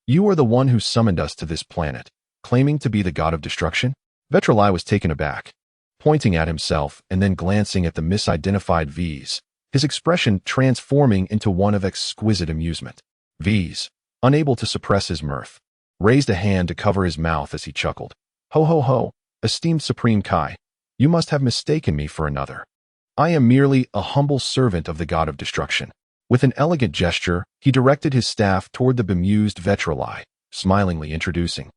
You are the one who summoned us to this planet, claiming to be the god of destruction? Vitri was taken aback, pointing at himself and then glancing at the misidentified V's, his expression transforming into one of exquisite amusement. V's, unable to suppress his mirth, raised a hand to cover his mouth as he chuckled. Ho ho ho, esteemed Supreme Kai, you must have mistaken me for another. I am merely a humble servant of the god of destruction. With an elegant gesture, he directed his staff toward the bemused Vitri, smilingly introducing.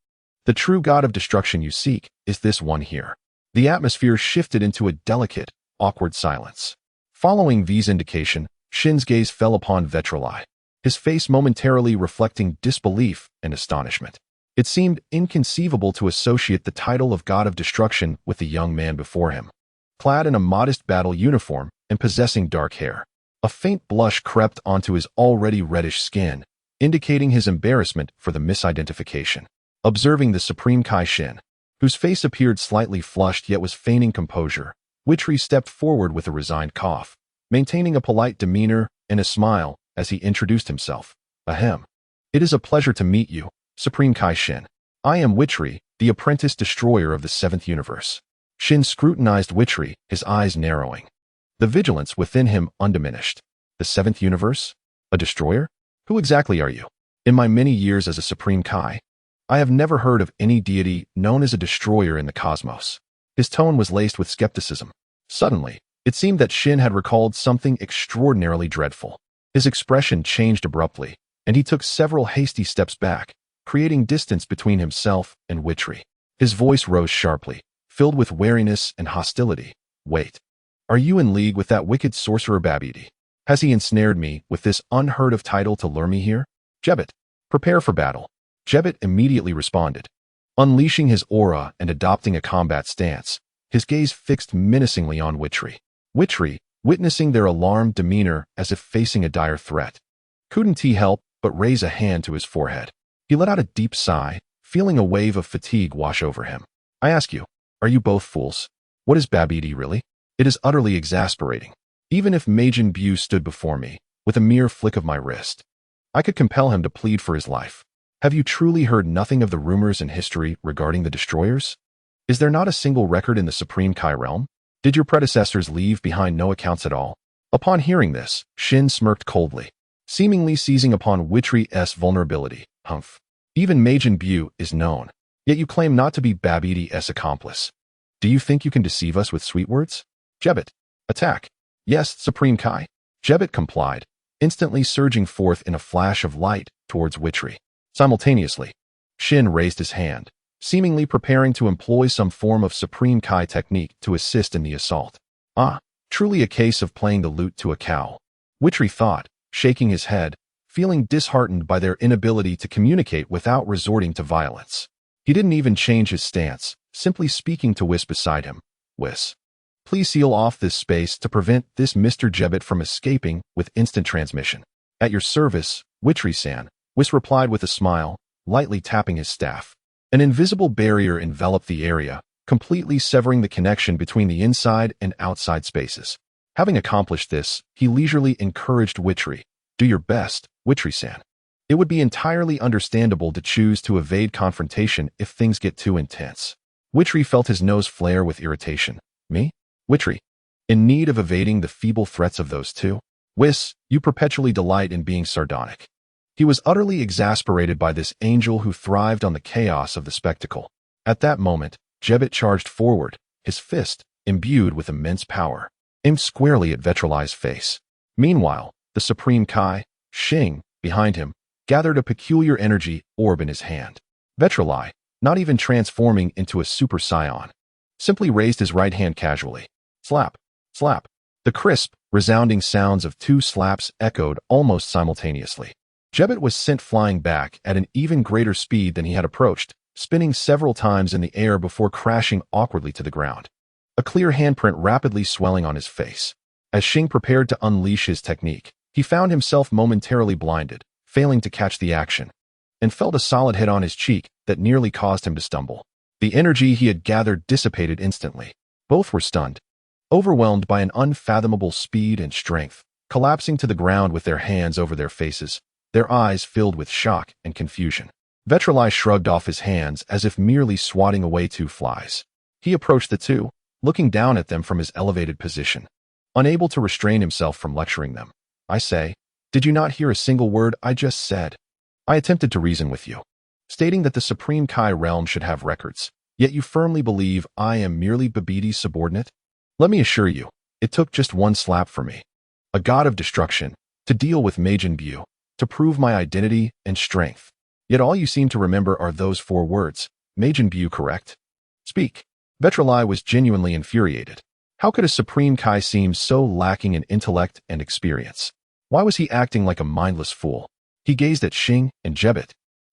The true god of destruction you seek is this one here. The atmosphere shifted into a delicate, awkward silence. Following V's indication, Shin's gaze fell upon Vitri, his face momentarily reflecting disbelief and astonishment. It seemed inconceivable to associate the title of god of destruction with the young man before him. Clad in a modest battle uniform and possessing dark hair, a faint blush crept onto his already reddish skin, indicating his embarrassment for the misidentification. Observing the Supreme Kai Shin, whose face appeared slightly flushed yet was feigning composure, Vitri stepped forward with a resigned cough, maintaining a polite demeanor and a smile as he introduced himself. Ahem. It is a pleasure to meet you, Supreme Kai Shin. I am Vitri, the apprentice destroyer of the 7th universe. Shin scrutinized Vitri, his eyes narrowing, the vigilance within him undiminished. The 7th universe? A destroyer? Who exactly are you? In my many years as a Supreme Kai, I have never heard of any deity known as a destroyer in the cosmos. His tone was laced with skepticism. Suddenly, it seemed that Shin had recalled something extraordinarily dreadful. His expression changed abruptly, and he took several hasty steps back, creating distance between himself and Vitri. His voice rose sharply, filled with wariness and hostility. Wait. Are you in league with that wicked sorcerer Babidi? Has he ensnared me with this unheard-of title to lure me here? Jebbit, prepare for battle. Jebbit immediately responded, unleashing his aura and adopting a combat stance, his gaze fixed menacingly on Vitri. Vitri, witnessing their alarmed demeanor as if facing a dire threat, couldn't he help but raise a hand to his forehead. He let out a deep sigh, feeling a wave of fatigue wash over him. I ask you, are you both fools? What is Babidi really? It is utterly exasperating. Even if Majin Buu stood before me, with a mere flick of my wrist, I could compel him to plead for his life. Have you truly heard nothing of the rumors in history regarding the destroyers? Is there not a single record in the Supreme Kai realm? Did your predecessors leave behind no accounts at all? Upon hearing this, Shin smirked coldly, seemingly seizing upon Vitri's vulnerability. Hmph. Even Majin Buu is known, yet you claim not to be Babidi's accomplice. Do you think you can deceive us with sweet words? Jebbit, attack. Yes, Supreme Kai. Jebbit complied, instantly surging forth in a flash of light towards Vitri. Simultaneously, Shin raised his hand, seemingly preparing to employ some form of Supreme Kai technique to assist in the assault. Ah, truly a case of playing the lute to a cow. Vitri thought, shaking his head, feeling disheartened by their inability to communicate without resorting to violence. He didn't even change his stance, simply speaking to Whis beside him. Whis, please seal off this space to prevent this Mr. Jebbit from escaping with instant transmission. At your service, Vitri-san, Whis replied with a smile, lightly tapping his staff. An invisible barrier enveloped the area, completely severing the connection between the inside and outside spaces. Having accomplished this, he leisurely encouraged Vitri. Do your best, Vitri-san. It would be entirely understandable to choose to evade confrontation if things get too intense. Vitri felt his nose flare with irritation. Me? Vitri. In need of evading the feeble threats of those two? Whis, you perpetually delight in being sardonic. He was utterly exasperated by this angel who thrived on the chaos of the spectacle. At that moment, Jebbit charged forward, his fist, imbued with immense power, aimed squarely at Vitri's face. Meanwhile, the Supreme Kai, Shin, behind him, gathered a peculiar energy orb in his hand. Vitri, not even transforming into a Super Saiyan, simply raised his right hand casually. Slap, slap. The crisp, resounding sounds of two slaps echoed almost simultaneously. Jebbit was sent flying back at an even greater speed than he had approached, spinning several times in the air before crashing awkwardly to the ground. A clear handprint rapidly swelling on his face. As Shin prepared to unleash his technique, he found himself momentarily blinded, failing to catch the action, and felt a solid hit on his cheek that nearly caused him to stumble. The energy he had gathered dissipated instantly. Both were stunned, overwhelmed by an unfathomable speed and strength, collapsing to the ground with their hands over their faces, their eyes filled with shock and confusion. Vitri shrugged off his hands as if merely swatting away two flies. He approached the two, looking down at them from his elevated position, unable to restrain himself from lecturing them. I say, did you not hear a single word I just said? I attempted to reason with you, stating that the Supreme Kai realm should have records, yet you firmly believe I am merely Babiti's subordinate? Let me assure you, it took just one slap for me, a god of destruction, to deal with Majin Buu, to prove my identity and strength. Yet all you seem to remember are those 4 words, Majin Buu, correct? Speak. Vitri was genuinely infuriated. How could a Supreme Kai seem so lacking in intellect and experience? Why was he acting like a mindless fool? He gazed at Xing and Jebet,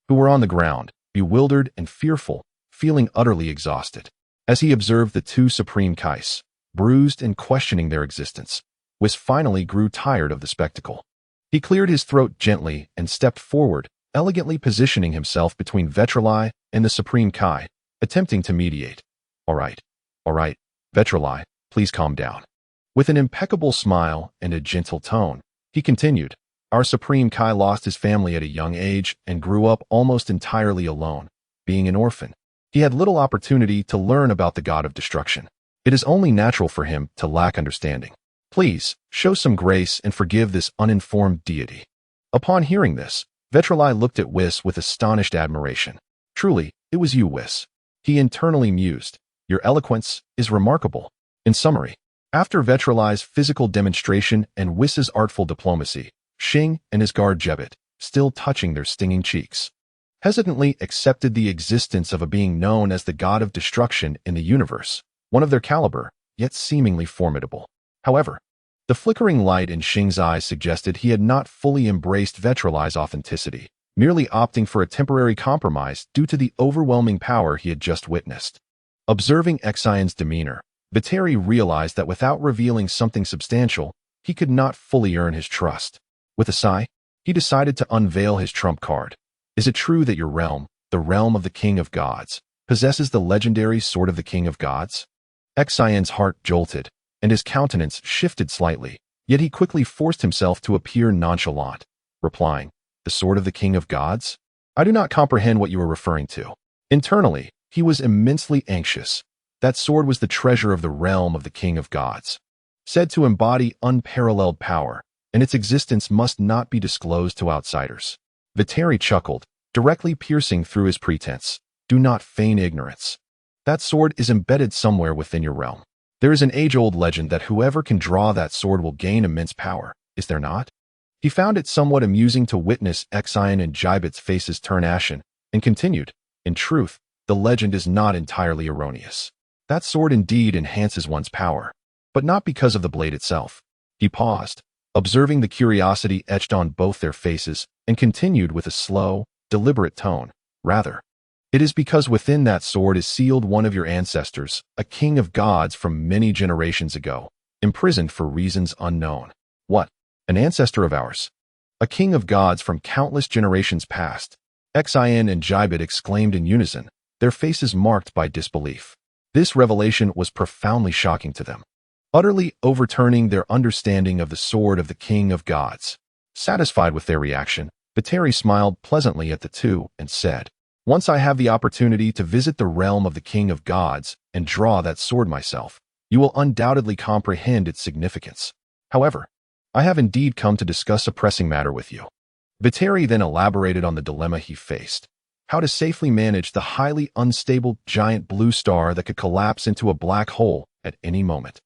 who were on the ground, bewildered and fearful, feeling utterly exhausted. As he observed the 2 Supreme Kais, bruised and questioning their existence, Whis finally grew tired of the spectacle. He cleared his throat gently and stepped forward, elegantly positioning himself between Vitri and the Supreme Kai, attempting to mediate. All right, Vitri, please calm down. With an impeccable smile and a gentle tone, he continued, our Supreme Kai lost his family at a young age and grew up almost entirely alone. Being an orphan, he had little opportunity to learn about the god of destruction. It is only natural for him to lack understanding. Please, show some grace and forgive this uninformed deity. Upon hearing this, Vitri looked at Whis with astonished admiration. Truly, it was you, Whis. He internally mused. Your eloquence is remarkable. In summary, after Vitri's physical demonstration and Whis's artful diplomacy, Xing and his guard Jebet, still touching their stinging cheeks, hesitantly accepted the existence of a being known as the god of destruction in the universe, one of their caliber, yet seemingly formidable. However, the flickering light in Xing's eyes suggested he had not fully embraced Vitri's authenticity, merely opting for a temporary compromise due to the overwhelming power he had just witnessed. Observing Xian's demeanor, Vitri realized that without revealing something substantial, he could not fully earn his trust. With a sigh, he decided to unveil his trump card. Is it true that your realm, the realm of the King of Gods, possesses the legendary Sword of the King of Gods? Xian's heart jolted, and his countenance shifted slightly, yet he quickly forced himself to appear nonchalant, replying, the Sword of the King of Gods? I do not comprehend what you are referring to. Internally, he was immensely anxious. That sword was the treasure of the realm of the King of Gods, said to embody unparalleled power, and its existence must not be disclosed to outsiders. Vitri chuckled, directly piercing through his pretense. Do not feign ignorance. That sword is embedded somewhere within your realm. There is an age-old legend that whoever can draw that sword will gain immense power, is there not? He found it somewhat amusing to witness Xian and Jebet's faces turn ashen, and continued, in truth, the legend is not entirely erroneous. That sword indeed enhances one's power, but not because of the blade itself. He paused, observing the curiosity etched on both their faces, and continued with a slow, deliberate tone. Rather, it is because within that sword is sealed one of your ancestors, a king of gods from many generations ago, imprisoned for reasons unknown. What? An ancestor of ours? A king of gods from countless generations past? Xian and Jebet exclaimed in unison, their faces marked by disbelief. This revelation was profoundly shocking to them, utterly overturning their understanding of the sword of the King of Gods. Satisfied with their reaction, Vitri smiled pleasantly at the two and said, once I have the opportunity to visit the realm of the King of Gods and draw that sword myself, you will undoubtedly comprehend its significance. However, I have indeed come to discuss a pressing matter with you. Vitri then elaborated on the dilemma he faced. How to safely manage the highly unstable giant blue star that could collapse into a black hole at any moment,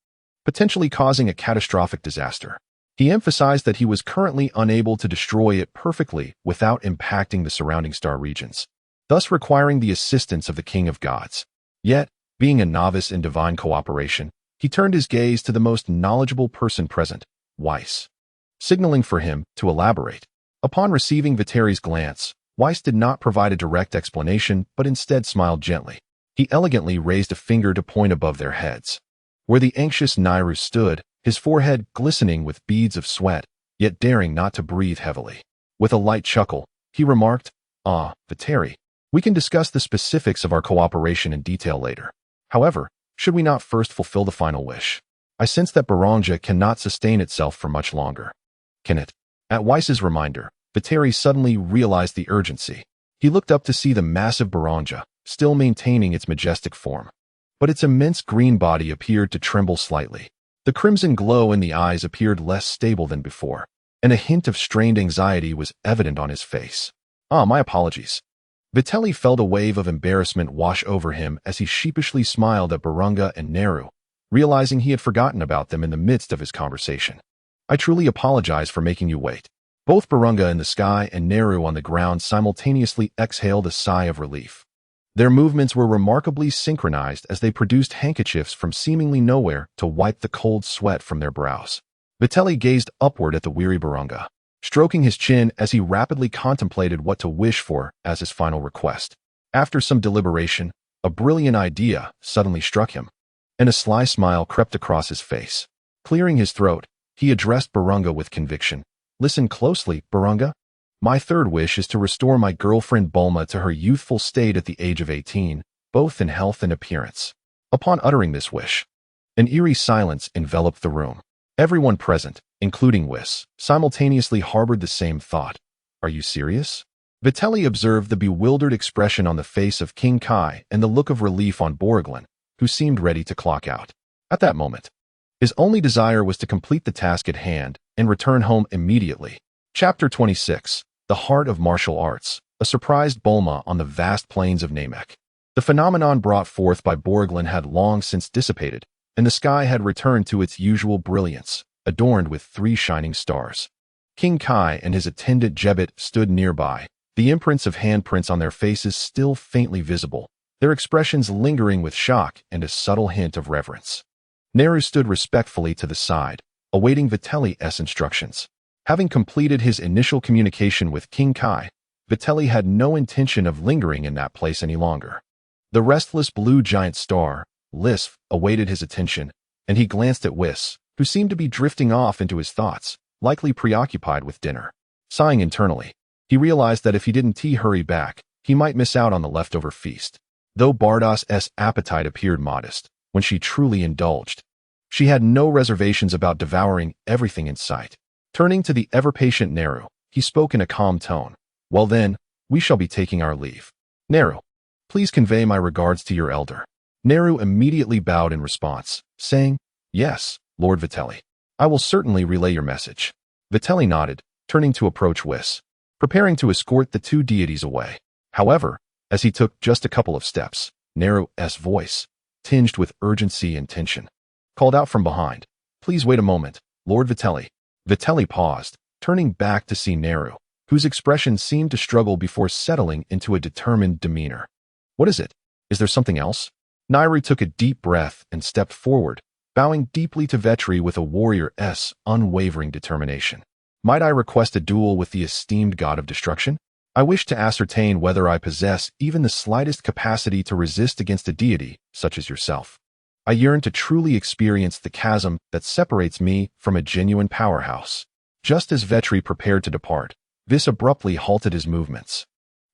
potentially causing a catastrophic disaster. He emphasized that he was currently unable to destroy it perfectly without impacting the surrounding star regions, thus requiring the assistance of the King of Gods. Yet, being a novice in divine cooperation, he turned his gaze to the most knowledgeable person present, Whis, signaling for him to elaborate. Upon receiving Vitri's glance, Whis did not provide a direct explanation, but instead smiled gently. He elegantly raised a finger to point above their heads, where the anxious Nairu stood, his forehead glistening with beads of sweat, yet daring not to breathe heavily. With a light chuckle, he remarked, Vitri, we can discuss the specifics of our cooperation in detail later. However, should we not first fulfill the final wish? I sense that Baranja cannot sustain itself for much longer. Can it? At Whis's reminder, Vitri suddenly realized the urgency. He looked up to see the massive Baranja, still maintaining its majestic form. But its immense green body appeared to tremble slightly. The crimson glow in the eyes appeared less stable than before, and a hint of strained anxiety was evident on his face. My apologies. Vitri felt a wave of embarrassment wash over him as he sheepishly smiled at Baranga and Neru, realizing he had forgotten about them in the midst of his conversation. I truly apologize for making you wait. Both Baranga in the sky and Neru on the ground simultaneously exhaled a sigh of relief. Their movements were remarkably synchronized as they produced handkerchiefs from seemingly nowhere to wipe the cold sweat from their brows. Vitri gazed upward at the weary Baranga, stroking his chin as he rapidly contemplated what to wish for as his final request. After some deliberation, a brilliant idea suddenly struck him, and a sly smile crept across his face. Clearing his throat, he addressed Baranga with conviction. Listen closely, Baranga. My third wish is to restore my girlfriend Bulma to her youthful state at the age of 18, both in health and appearance. Upon uttering this wish, an eerie silence enveloped the room. Everyone present, including Whis, simultaneously harbored the same thought. Are you serious? Vitri observed the bewildered expression on the face of King Kai and the look of relief on Borglin, who seemed ready to clock out. At that moment, his only desire was to complete the task at hand and return home immediately. Chapter 26. The Heart of Martial Arts, a surprised Bulma on the vast plains of Namek. The phenomenon brought forth by Borglin had long since dissipated, and the sky had returned to its usual brilliance, adorned with 3 shining stars. King Kai and his attendant Jebet stood nearby, the imprints of handprints on their faces still faintly visible, their expressions lingering with shock and a subtle hint of reverence. Neru stood respectfully to the side, awaiting Vitri's instructions. Having completed his initial communication with King Kai, Vitri had no intention of lingering in that place any longer. The restless blue giant star, Lisf, awaited his attention, and he glanced at Whis, who seemed to be drifting off into his thoughts, likely preoccupied with dinner. Sighing internally, he realized that if he didn't hurry back, he might miss out on the leftover feast. Though Bardas's appetite appeared modest, when she truly indulged, she had no reservations about devouring everything in sight. Turning to the ever-patient Neru, he spoke in a calm tone. Well then, we shall be taking our leave. Neru, please convey my regards to your elder. Neru immediately bowed in response, saying, Yes, Lord Vitri. I will certainly relay your message. Vitri nodded, turning to approach Whis, preparing to escort the 2 deities away. However, as he took just a couple of steps, Neru's voice, tinged with urgency and tension, called out from behind, Please wait a moment, Lord Vitri. Vitri paused, turning back to see Neru, whose expression seemed to struggle before settling into a determined demeanor. What is it? Is there something else? Neru took a deep breath and stepped forward, bowing deeply to Vitri with a warrior's unwavering determination. Might I request a duel with the esteemed god of destruction? I wish to ascertain whether I possess even the slightest capacity to resist against a deity such as yourself. I yearn to truly experience the chasm that separates me from a genuine powerhouse. Just as Vitri prepared to depart, Vis abruptly halted his movements,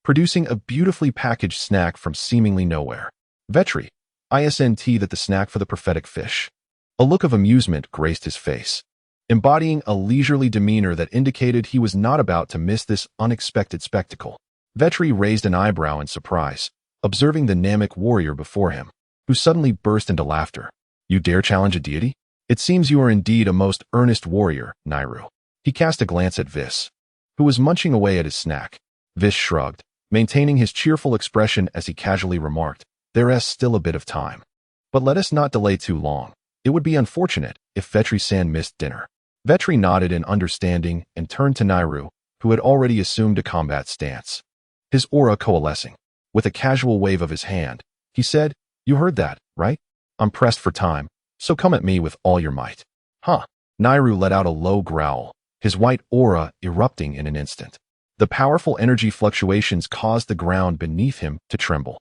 producing a beautifully packaged snack from seemingly nowhere. Vitri, isn't that the snack for the prophetic fish? A look of amusement graced his face, embodying a leisurely demeanor that indicated he was not about to miss this unexpected spectacle. Vitri raised an eyebrow in surprise, observing the Namek warrior before him, who suddenly burst into laughter. You dare challenge a deity? It seems you are indeed a most earnest warrior, Neru. He cast a glance at Vis, who was munching away at his snack. Vis shrugged, maintaining his cheerful expression as he casually remarked, There is still a bit of time. But let us not delay too long. It would be unfortunate if Vitri-san missed dinner. Vitri nodded in understanding and turned to Neru, who had already assumed a combat stance. His aura coalescing. With a casual wave of his hand, he said, You heard that, right? I'm pressed for time, so come at me with all your might. Huh. Neru let out a low growl, his white aura erupting in an instant. The powerful energy fluctuations caused the ground beneath him to tremble.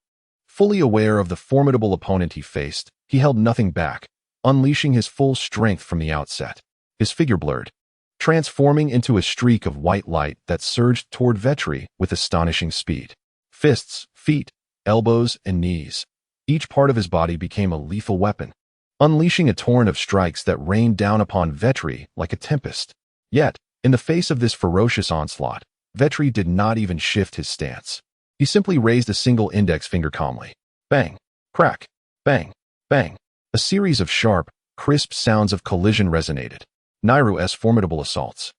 Fully aware of the formidable opponent he faced, he held nothing back, unleashing his full strength from the outset. His figure blurred, transforming into a streak of white light that surged toward Vitri with astonishing speed. Fists, feet, elbows, and knees. Each part of his body became a lethal weapon, unleashing a torrent of strikes that rained down upon Vitri like a tempest. Yet, in the face of this ferocious onslaught, Vitri did not even shift his stance. He simply raised a single index finger calmly. Bang, crack, bang, bang. A series of sharp, crisp sounds of collision resonated. Nairu's formidable assaults,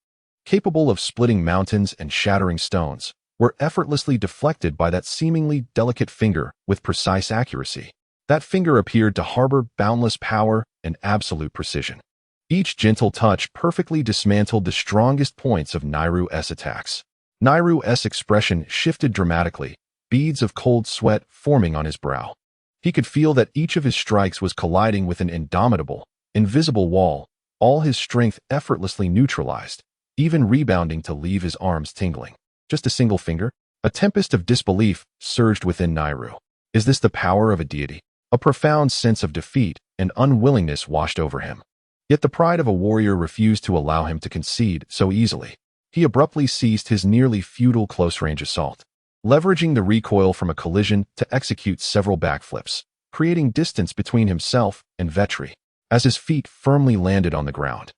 capable of splitting mountains and shattering stones, were effortlessly deflected by that seemingly delicate finger with precise accuracy. That finger appeared to harbor boundless power and absolute precision. Each gentle touch perfectly dismantled the strongest points of Nairu's attacks. Nairu's expression shifted dramatically, beads of cold sweat forming on his brow. He could feel that each of his strikes was colliding with an indomitable, invisible wall, all his strength effortlessly neutralized, even rebounding to leave his arms tingling. Just a single finger? A tempest of disbelief surged within Nairu. Is this the power of a deity? A profound sense of defeat and unwillingness washed over him. Yet the pride of a warrior refused to allow him to concede so easily. He abruptly ceased his nearly futile close-range assault, leveraging the recoil from a collision to execute several backflips, creating distance between himself and Vitri. As his feet firmly landed on the ground,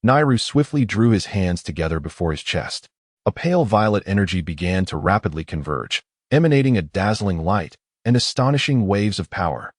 Nairu swiftly drew his hands together before his chest. A pale violet energy began to rapidly converge, emanating a dazzling light and astonishing waves of power.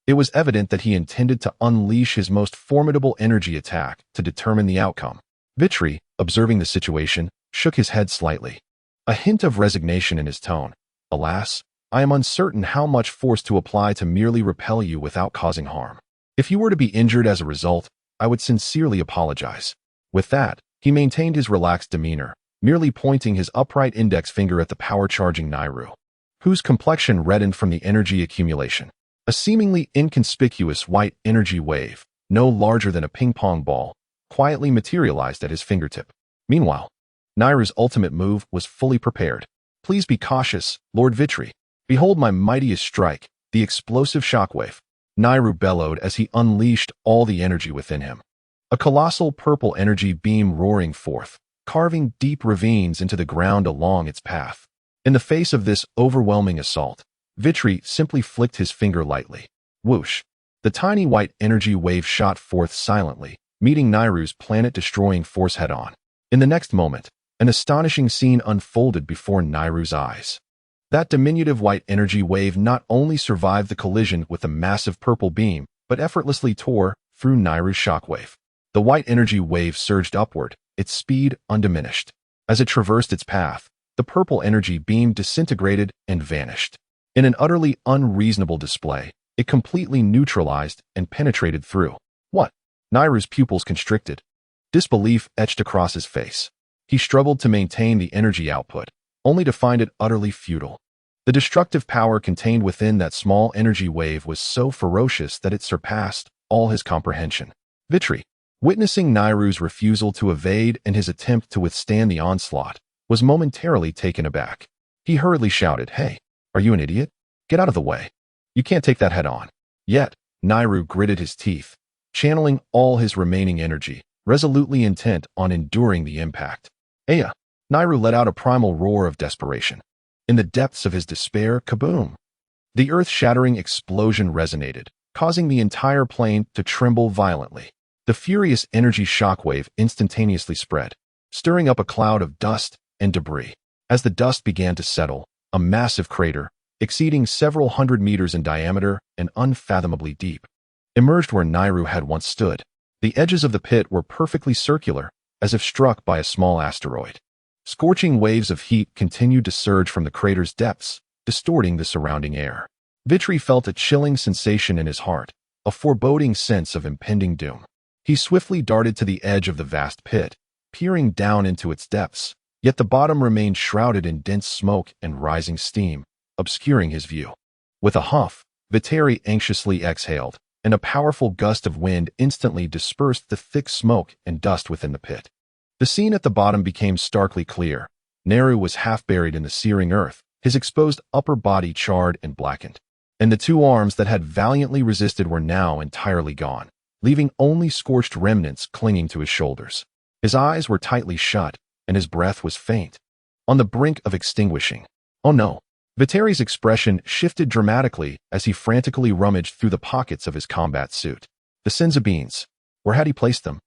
It was evident that he intended to unleash his most formidable energy attack to determine the outcome. Vitri, observing the situation, shook his head slightly, a hint of resignation in his tone. Alas, I am uncertain how much force to apply to merely repel you without causing harm. If you were to be injured as a result, I would sincerely apologize. With that, he maintained his relaxed demeanor, merely pointing his upright index finger at the power-charging Nairu, whose complexion reddened from the energy accumulation. A seemingly inconspicuous white energy wave, no larger than a ping-pong ball, quietly materialized at his fingertip. Meanwhile, Nairu's ultimate move was fully prepared. Please be cautious, Lord Vitri. Behold my mightiest strike, the explosive shockwave. Nairu bellowed as he unleashed all the energy within him. A colossal purple energy beam roaring forth, carving deep ravines into the ground along its path. In the face of this overwhelming assault, Vitri simply flicked his finger lightly. Whoosh! The tiny white energy wave shot forth silently, meeting Nairu's planet-destroying force head-on. In the next moment, an astonishing scene unfolded before Nairu's eyes. That diminutive white energy wave not only survived the collision with the massive purple beam, but effortlessly tore through Nairu's shockwave. The white energy wave surged upward, its speed undiminished. As it traversed its path, the purple energy beam disintegrated and vanished. In an utterly unreasonable display, it completely neutralized and penetrated through. What? Nairu's pupils constricted. Disbelief etched across his face. He struggled to maintain the energy output, only to find it utterly futile. The destructive power contained within that small energy wave was so ferocious that it surpassed all his comprehension. Vitri, witnessing Nairu's refusal to evade and his attempt to withstand the onslaught, was momentarily taken aback. He hurriedly shouted, "Hey, are you an idiot? Get out of the way. You can't take that head on." Yet, Nairu gritted his teeth, channeling all his remaining energy, resolutely intent on enduring the impact. Aya! Nairu let out a primal roar of desperation. In the depths of his despair, kaboom! The earth-shattering explosion resonated, causing the entire plane to tremble violently. The furious energy shockwave instantaneously spread, stirring up a cloud of dust and debris. As the dust began to settle, a massive crater, exceeding several hundred meters in diameter and unfathomably deep, emerged where Nairu had once stood. The edges of the pit were perfectly circular, as if struck by a small asteroid. Scorching waves of heat continued to surge from the crater's depths, distorting the surrounding air. Vitri felt a chilling sensation in his heart, a foreboding sense of impending doom. He swiftly darted to the edge of the vast pit, peering down into its depths, yet the bottom remained shrouded in dense smoke and rising steam, obscuring his view. With a huff, Vitri anxiously exhaled, and a powerful gust of wind instantly dispersed the thick smoke and dust within the pit. The scene at the bottom became starkly clear. Nairu was half buried in the searing earth, his exposed upper body charred and blackened. And the two arms that had valiantly resisted were now entirely gone, leaving only scorched remnants clinging to his shoulders. His eyes were tightly shut, and his breath was faint, on the brink of extinguishing. Oh no! Vitri's expression shifted dramatically as he frantically rummaged through the pockets of his combat suit. The senza beans. Where had he placed them?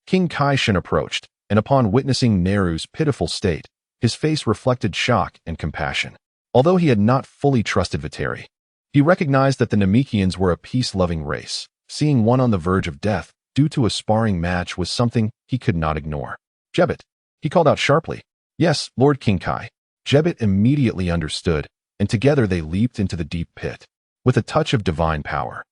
King Kai-Shin approached, and upon witnessing Nairu's pitiful state, his face reflected shock and compassion. Although he had not fully trusted Vitri, he recognized that the Namekians were a peace-loving race. Seeing one on the verge of death due to a sparring match was something he could not ignore. "Jebbit," he called out sharply. "Yes, Lord King Kai." Jebbit immediately understood, and together they leaped into the deep pit. With a touch of divine power,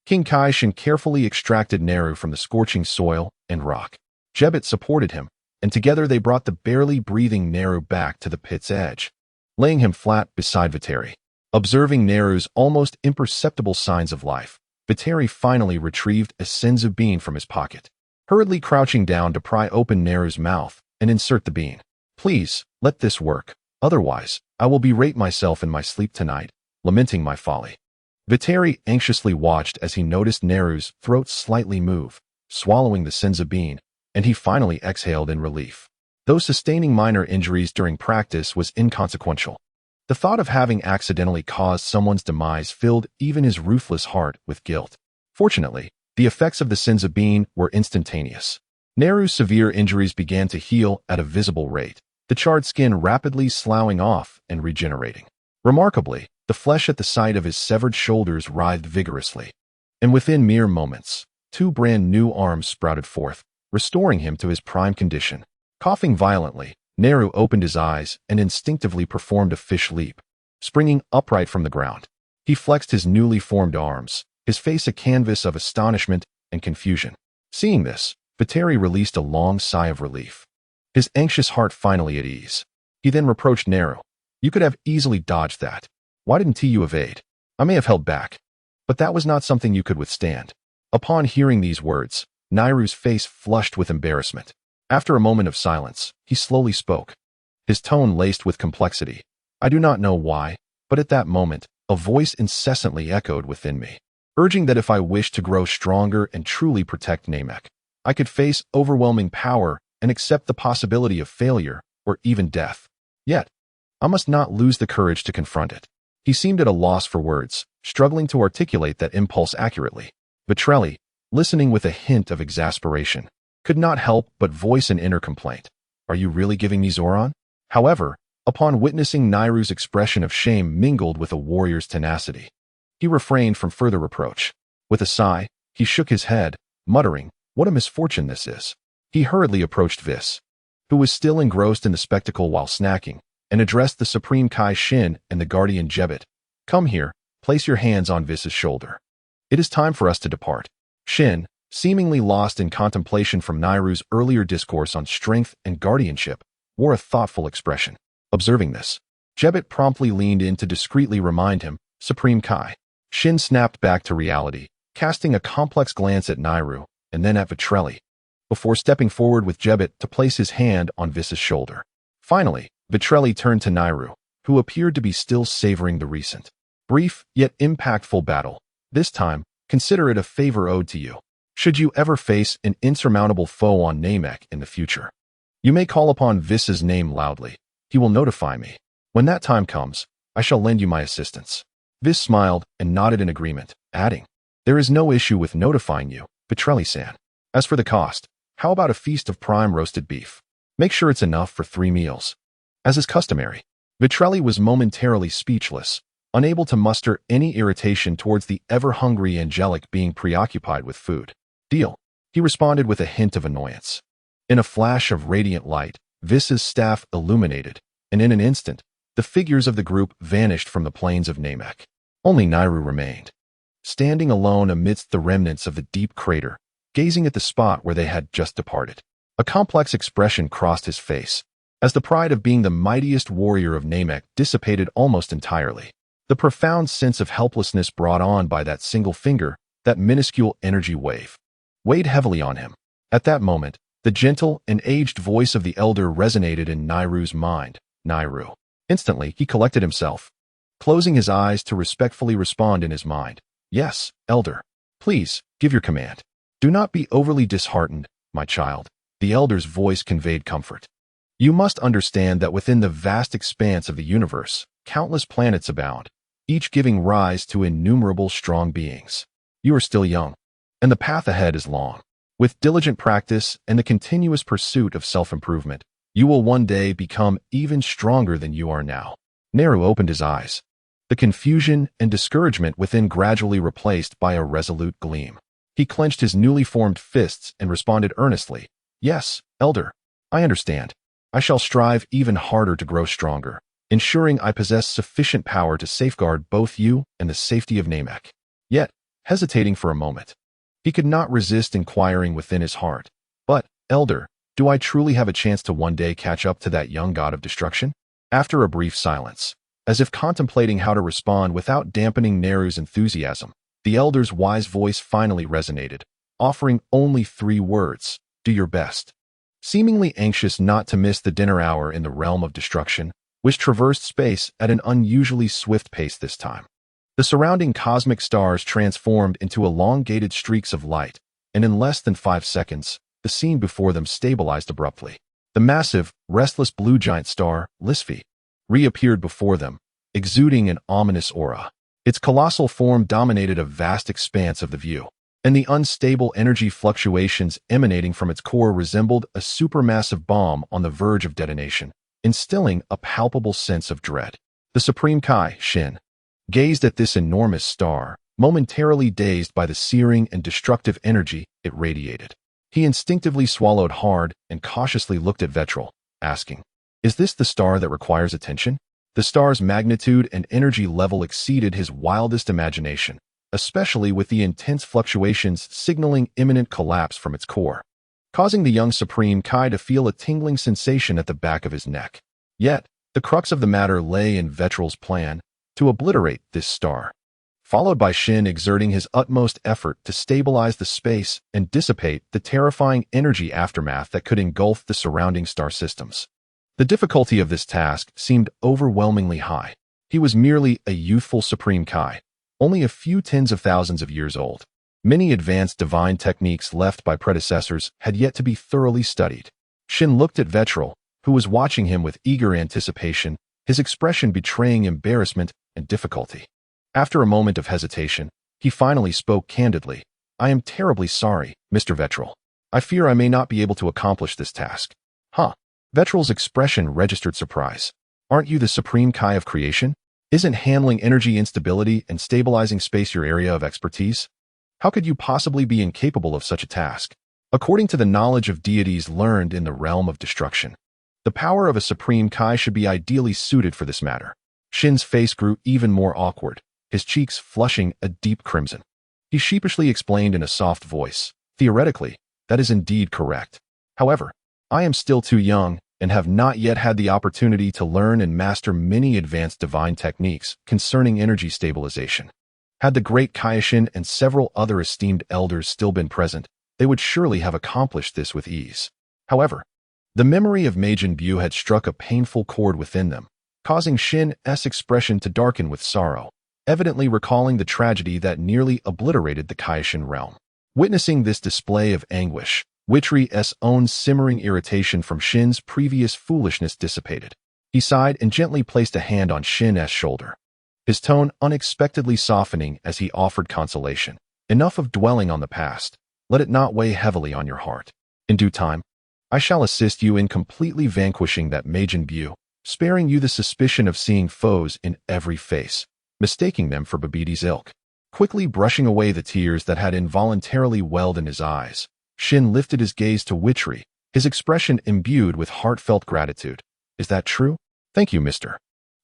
King Kai Shin carefully extracted Naru from the scorching soil and rock. Jebbit supported him, and together they brought the barely breathing Naru back to the pit's edge, laying him flat beside Vitri. Observing Naru's almost imperceptible signs of life, Vitri finally retrieved a senzu bean from his pocket, hurriedly crouching down to pry open Naru's mouth and insert the bean. "Please, let this work. Otherwise, I will berate myself in my sleep tonight, lamenting my folly." Vitri anxiously watched as he noticed Naru's throat slightly move, swallowing the senzu bean, and he finally exhaled in relief. Though sustaining minor injuries during practice was inconsequential, the thought of having accidentally caused someone's demise filled even his ruthless heart with guilt. Fortunately, the effects of the senzu bean were instantaneous. Naru's severe injuries began to heal at a visible rate, the charred skin rapidly sloughing off and regenerating. Remarkably, the flesh at the site of his severed shoulders writhed vigorously, and within mere moments, 2 brand new arms sprouted forth, restoring him to his prime condition. Coughing violently, Naru opened his eyes and instinctively performed a fish leap. Springing upright from the ground, he flexed his newly formed arms, his face a canvas of astonishment and confusion. Seeing this, Vitri released a long sigh of relief, his anxious heart finally at ease. He then reproached Naru. "You could have easily dodged that. Why didn't you evade? I may have held back, but that was not something you could withstand." Upon hearing these words, Naru's face flushed with embarrassment. After a moment of silence, he slowly spoke, his tone laced with complexity. "I do not know why, but at that moment, a voice incessantly echoed within me, urging that if I wished to grow stronger and truly protect Namek, I could face overwhelming power and accept the possibility of failure or even death. Yet, I must not lose the courage to confront it." He seemed at a loss for words, struggling to articulate that impulse accurately. Vitri, listening with a hint of exasperation, could not help but voice an inner complaint. "Are you really giving me Zoran?" However, upon witnessing Naru's expression of shame mingled with a warrior's tenacity, he refrained from further reproach. With a sigh, he shook his head, muttering, "What a misfortune this is." He hurriedly approached Vis, who was still engrossed in the spectacle while snacking, and addressed the Supreme Kai Shin and the Guardian Jebbit. "Come here, place your hands on Vis's shoulder. It is time for us to depart." Shin, seemingly lost in contemplation from Naru's earlier discourse on strength and guardianship, wore a thoughtful expression. Observing this, Jebbit promptly leaned in to discreetly remind him, "Supreme Kai." Shin snapped back to reality, casting a complex glance at Naru and then at Vitri, before stepping forward with Jebbit to place his hand on Vis's shoulder. Finally, Vitri turned to Naru, who appeared to be still savoring the recent, brief yet impactful battle. "This time, consider it a favor owed to you. Should you ever face an insurmountable foe on Namek in the future, you may call upon Vis's name loudly. He will notify me. When that time comes, I shall lend you my assistance." Vis smiled and nodded in agreement, adding, "There is no issue with notifying you, Vitri-san. As for the cost, how about a feast of prime roasted beef? Make sure it's enough for 3 meals. As is customary." Vitri was momentarily speechless, unable to muster any irritation towards the ever-hungry angelic being preoccupied with food. "Deal," he responded with a hint of annoyance. In a flash of radiant light, Vis's staff illuminated, and in an instant, the figures of the group vanished from the plains of Namek. Only Naru remained, standing alone amidst the remnants of the deep crater, gazing at the spot where they had just departed. A complex expression crossed his face, as the pride of being the mightiest warrior of Namek dissipated almost entirely. The profound sense of helplessness brought on by that single finger, that minuscule energy wave, weighed heavily on him. At that moment, the gentle and aged voice of the elder resonated in Naru's mind. "Naru." Instantly, he collected himself, closing his eyes to respectfully respond in his mind. "Yes, elder. Please, give your command. Do not be overly disheartened, my child." The elder's voice conveyed comfort. "You must understand that within the vast expanse of the universe, countless planets abound, each giving rise to innumerable strong beings. You are still young, and the path ahead is long. With diligent practice and the continuous pursuit of self-improvement, you will one day become even stronger than you are now. Neru opened his eyes. The confusion and discouragement within gradually replaced by a resolute gleam. He clenched his newly formed fists and responded earnestly, "Yes, Elder. I understand. I shall strive even harder to grow stronger, ensuring I possess sufficient power to safeguard both you and the safety of Namek." Yet, hesitating for a moment, he could not resist inquiring within his heart, "But, Elder, do I truly have a chance to one day catch up to that young god of destruction?" After a brief silence, as if contemplating how to respond without dampening Neru's enthusiasm, the Elder's wise voice finally resonated, offering only 3 words, "Do your best." Seemingly anxious not to miss the dinner hour in the realm of destruction, which traversed space at an unusually swift pace this time. The surrounding cosmic stars transformed into elongated streaks of light, and in less than 5 seconds, the scene before them stabilized abruptly. The massive, restless blue giant star, Lisfi, reappeared before them, exuding an ominous aura. Its colossal form dominated a vast expanse of the view, and the unstable energy fluctuations emanating from its core resembled a supermassive bomb on the verge of detonation, instilling a palpable sense of dread. The Supreme Kai, Shin, gazed at this enormous star, momentarily dazed by the searing and destructive energy it radiated. He instinctively swallowed hard and cautiously looked at Vitri, asking, "Is this the star that requires attention?" The star's magnitude and energy level exceeded his wildest imagination, especially with the intense fluctuations signaling imminent collapse from its core, causing the young Supreme Kai to feel a tingling sensation at the back of his neck. Yet, the crux of the matter lay in Vitri's plan to obliterate this star, followed by Shin exerting his utmost effort to stabilize the space and dissipate the terrifying energy aftermath that could engulf the surrounding star systems. The difficulty of this task seemed overwhelmingly high. He was merely a youthful Supreme Kai, only a few tens of thousands of years old. Many advanced divine techniques left by predecessors had yet to be thoroughly studied. Shin looked at Vitri, who was watching him with eager anticipation, his expression betraying embarrassment and difficulty. After a moment of hesitation, he finally spoke candidly, "I am terribly sorry, Mr. Vitri. I fear I may not be able to accomplish this task." "Huh?" Vitri's expression registered surprise. "Aren't you the Supreme Kai of creation? Isn't handling energy instability and stabilizing space your area of expertise? How could you possibly be incapable of such a task?" According to the knowledge of deities learned in the realm of destruction, the power of a Supreme Kai should be ideally suited for this matter. Shin's face grew even more awkward, his cheeks flushing a deep crimson. He sheepishly explained in a soft voice, "Theoretically, that is indeed correct. However, I am still too young and have not yet had the opportunity to learn and master many advanced divine techniques concerning energy stabilization. Had the great Kaioshin and several other esteemed elders still been present, they would surely have accomplished this with ease." However, the memory of Majin Buu had struck a painful chord within them, causing Shin's expression to darken with sorrow, evidently recalling the tragedy that nearly obliterated the Kaioshin realm. Witnessing this display of anguish, Vitri's own simmering irritation from Shin's previous foolishness dissipated. He sighed and gently placed a hand on Shin's shoulder, his tone unexpectedly softening as he offered consolation. "Enough of dwelling on the past. Let it not weigh heavily on your heart. In due time, I shall assist you in completely vanquishing that Majin Buu, sparing you the suspicion of seeing foes in every face, mistaking them for Babiti's ilk." Quickly brushing away the tears that had involuntarily welled in his eyes, Shin lifted his gaze to Vitri, his expression imbued with heartfelt gratitude. "Is that true?" "Thank you, Mr.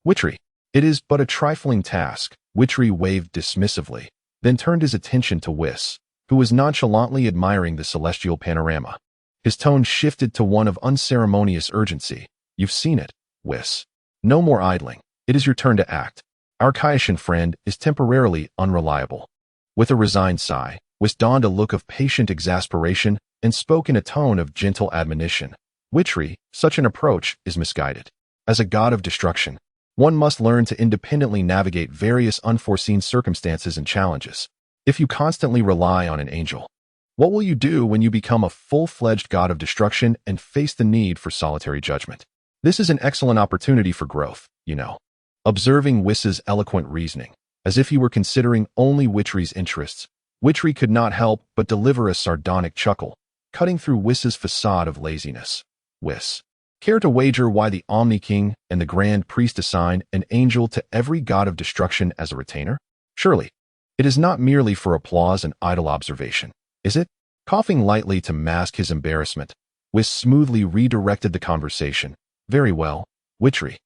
Vitri. It is but a trifling task." Vitri waved dismissively, then turned his attention to Whis, who was nonchalantly admiring the celestial panorama. His tone shifted to one of unceremonious urgency. "You've seen it, Whis. No more idling. It is your turn to act. Our Kaioshin friend is temporarily unreliable." With a resigned sigh, Whis donned a look of patient exasperation and spoke in a tone of gentle admonition. "Vitri, such an approach is misguided. As a god of destruction, one must learn to independently navigate various unforeseen circumstances and challenges. If you constantly rely on an angel, what will you do when you become a full-fledged god of destruction and face the need for solitary judgment? This is an excellent opportunity for growth, you know." Observing Whis's eloquent reasoning, as if he were considering only Vitri's interests, Vitri could not help but deliver a sardonic chuckle, cutting through Whis's facade of laziness. "Whis, Care to wager why the Omni King and the Grand Priest assign an angel to every god of destruction as a retainer? Surely, it is not merely for applause and idle observation, is it? Coughing lightly to mask his embarrassment, Whis smoothly redirected the conversation. Very well, Vitri.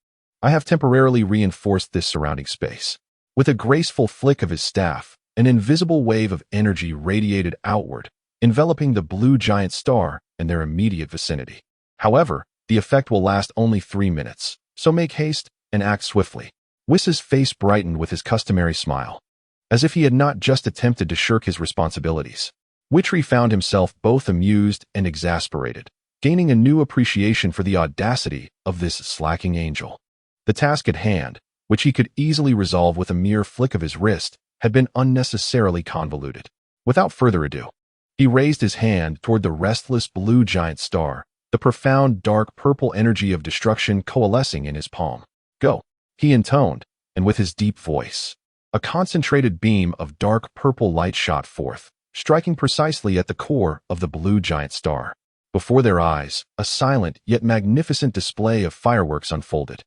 I have temporarily reinforced this surrounding space. With a graceful flick of his staff, an invisible wave of energy radiated outward, enveloping the blue giant star in their immediate vicinity. However, the effect will last only 3 minutes, so make haste and act swiftly. Whis's face brightened with his customary smile, as if he had not just attempted to shirk his responsibilities. Vitri found himself both amused and exasperated, gaining a new appreciation for the audacity of this slacking angel. The task at hand, which he could easily resolve with a mere flick of his wrist, had been unnecessarily convoluted. Without further ado, he raised his hand toward the restless blue giant star, the profound dark purple energy of destruction coalescing in his palm. Go, he intoned, and with his deep voice, a concentrated beam of dark purple light shot forth, striking precisely at the core of the blue giant star. Before their eyes, a silent yet magnificent display of fireworks unfolded.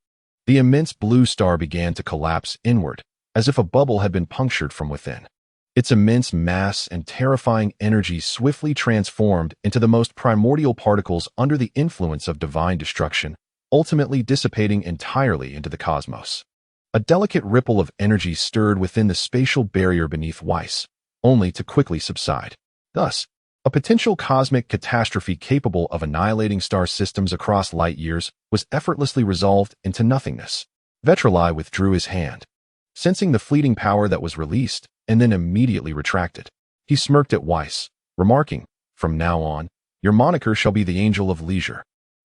The immense blue star began to collapse inward, as if a bubble had been punctured from within. Its immense mass and terrifying energy swiftly transformed into the most primordial particles under the influence of divine destruction, ultimately dissipating entirely into the cosmos. A delicate ripple of energy stirred within the spatial barrier beneath Whis, only to quickly subside. Thus, a potential cosmic catastrophe capable of annihilating star systems across light years was effortlessly resolved into nothingness. Vitri withdrew his hand, sensing the fleeting power that was released, and then immediately retracted. He smirked at Whis, remarking, "From now on, your moniker shall be the Angel of Leisure.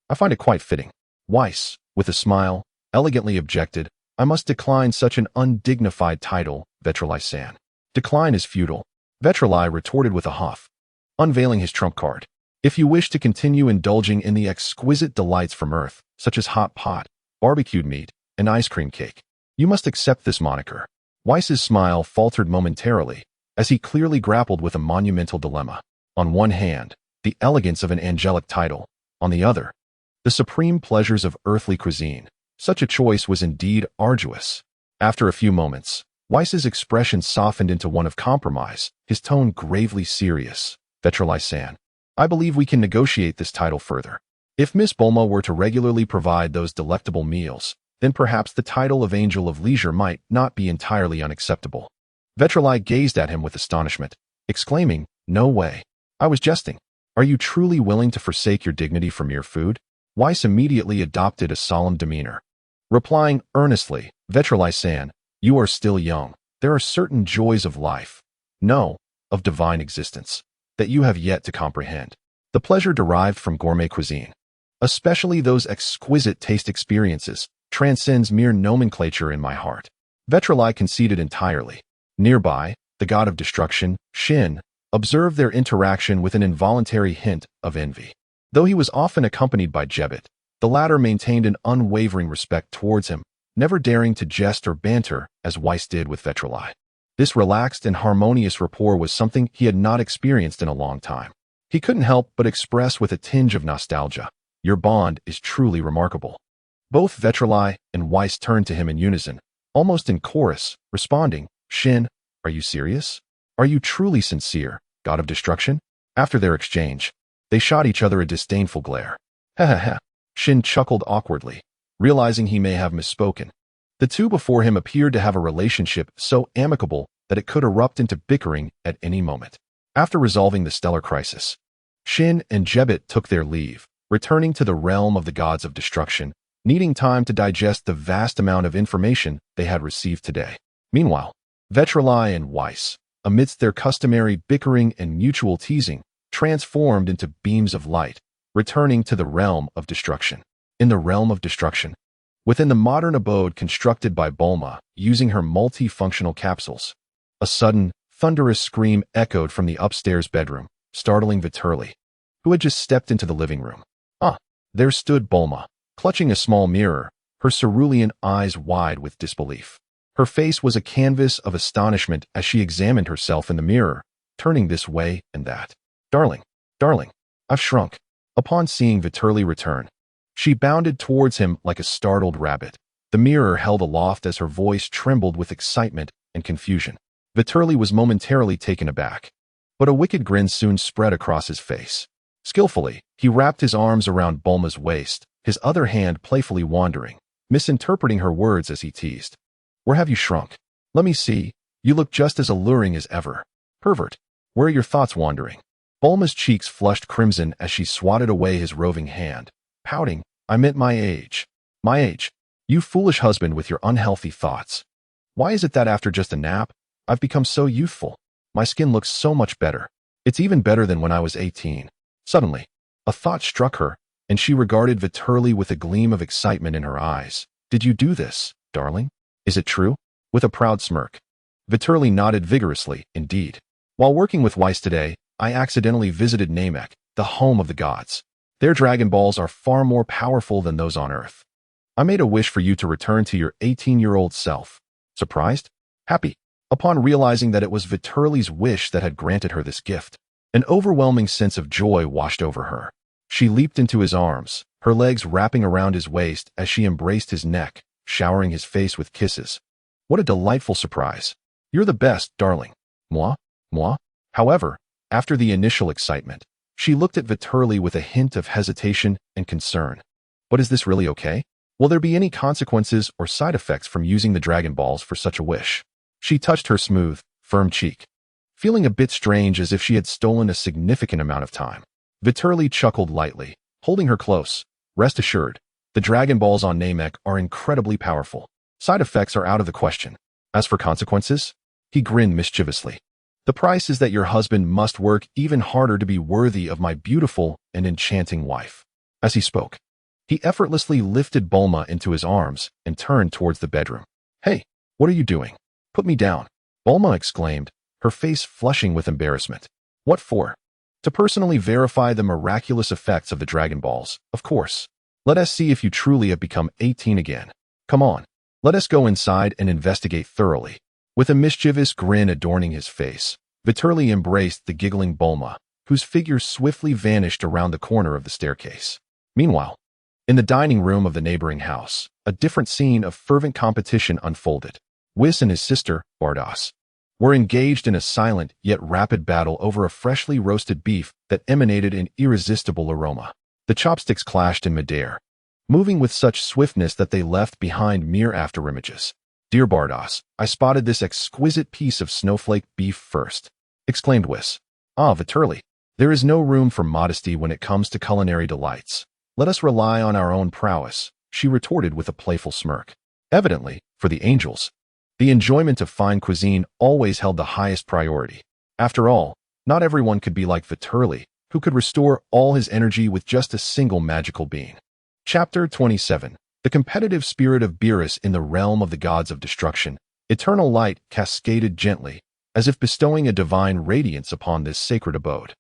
I find it quite fitting." Whis, with a smile, elegantly objected, "I must decline such an undignified title, Vitri-san." "Decline is futile," Vitri retorted with a huff, unveiling his trump card. "If you wish to continue indulging in the exquisite delights from Earth, such as hot pot, barbecued meat, and ice cream cake, you must accept this moniker." Whis's smile faltered momentarily, as he clearly grappled with a monumental dilemma. On one hand, the elegance of an angelic title. On the other, the supreme pleasures of earthly cuisine. Such a choice was indeed arduous. After a few moments, Whis's expression softened into one of compromise, his tone gravely serious. "Vitri-san, I believe we can negotiate this title further. If Miss Bulma were to regularly provide those delectable meals, then perhaps the title of Angel of Leisure might not be entirely unacceptable." Vitri gazed at him with astonishment, exclaiming, "No way. I was jesting. Are you truly willing to forsake your dignity for mere food?" Whis immediately adopted a solemn demeanor, replying earnestly, "Vitri-san, you are still young. There are certain joys of life, no, of divine existence, that you have yet to comprehend. The pleasure derived from gourmet cuisine, especially those exquisite taste experiences, transcends mere nomenclature in my heart." Vitri conceded entirely. Nearby, the god of destruction, Shin, observed their interaction with an involuntary hint of envy. Though he was often accompanied by Jebet, the latter maintained an unwavering respect towards him, never daring to jest or banter as Whis did with Vitri. This relaxed and harmonious rapport was something he had not experienced in a long time. He couldn't help but express with a tinge of nostalgia, "Your bond is truly remarkable." Both Vitri and Whis turned to him in unison, almost in chorus, responding, "Shin, are you serious? Are you truly sincere, god of destruction?" After their exchange, they shot each other a disdainful glare. "Ha ha ha." Shin chuckled awkwardly, realizing he may have misspoken. The two before him appeared to have a relationship so amicable that it could erupt into bickering at any moment. After resolving the stellar crisis, Shin and Jebet took their leave, returning to the realm of the gods of destruction, needing time to digest the vast amount of information they had received today. Meanwhile, Vitri and Whis, amidst their customary bickering and mutual teasing, transformed into beams of light, returning to the realm of destruction. In the realm of destruction, within the modern abode constructed by Bulma using her multifunctional capsules, a sudden, thunderous scream echoed from the upstairs bedroom, startling Vitri, who had just stepped into the living room. There stood Bulma, clutching a small mirror, her cerulean eyes wide with disbelief. Her face was a canvas of astonishment as she examined herself in the mirror, turning this way and that. Darling, I've shrunk." Upon seeing Vitri return, She bounded towards him like a startled rabbit, the mirror held aloft as her voice trembled with excitement and confusion. Vitri was momentarily taken aback, but a wicked grin soon spread across his face. Skillfully, he wrapped his arms around Bulma's waist, his other hand playfully wandering, misinterpreting her words as he teased. Where have you shrunk? Let me see. You look just as alluring as ever. Pervert, where are your thoughts wandering? Bulma's cheeks flushed crimson as she swatted away his roving hand, pouting, I meant my age. My age. You foolish husband with your unhealthy thoughts. Why is it that after just a nap, I've become so youthful? My skin looks so much better. It's even better than when I was 18. Suddenly, a thought struck her, and she regarded Vitri with a gleam of excitement in her eyes. Did you do this, darling? Is it true? With a proud smirk. Vitri nodded vigorously, indeed. While working with Weiss today, I accidentally visited Namek, the home of the gods. Their Dragon Balls are far more powerful than those on Earth. I made a wish for you to return to your 18-year-old self. Surprised? Happy? Upon realizing that it was Vitri's wish that had granted her this gift, an overwhelming sense of joy washed over her. She leaped into his arms, her legs wrapping around his waist as she embraced his neck, showering his face with kisses. What a delightful surprise. You're the best, darling. Moi? Moi? However, after the initial excitement, she looked at Vitri with a hint of hesitation and concern. But is this really okay? Will there be any consequences or side effects from using the Dragon Balls for such a wish? She touched her smooth, firm cheek, feeling a bit strange as if she had stolen a significant amount of time. Vitri chuckled lightly, holding her close. Rest assured, the Dragon Balls on Namek are incredibly powerful. Side effects are out of the question. As for consequences, he grinned mischievously. The price is that your husband must work even harder to be worthy of my beautiful and enchanting wife. As he spoke, he effortlessly lifted Bulma into his arms and turned towards the bedroom. Hey, what are you doing? Put me down, Bulma exclaimed, her face flushing with embarrassment. What for? To personally verify the miraculous effects of the Dragon Balls, of course. Let us see if you truly have become 18 again. Come on, let us go inside and investigate thoroughly. With a mischievous grin adorning his face, Vitri embraced the giggling Bulma, whose figure swiftly vanished around the corner of the staircase. Meanwhile, in the dining room of the neighboring house, a different scene of fervent competition unfolded. Whis and his sister, Bardos, were engaged in a silent yet rapid battle over a freshly roasted beef that emanated an irresistible aroma. The chopsticks clashed in midair, moving with such swiftness that they left behind mere afterimages. Dear Bardos, I spotted this exquisite piece of snowflake beef first, exclaimed Whis. Ah, Vitri, there is no room for modesty when it comes to culinary delights. Let us rely on our own prowess, she retorted with a playful smirk. Evidently, for the angels, the enjoyment of fine cuisine always held the highest priority. After all, not everyone could be like Vitri, who could restore all his energy with just a single magical bean. Chapter 27. The competitive spirit of Beerus in the realm of the gods of destruction. Eternal light cascaded gently, as if bestowing a divine radiance upon this sacred abode.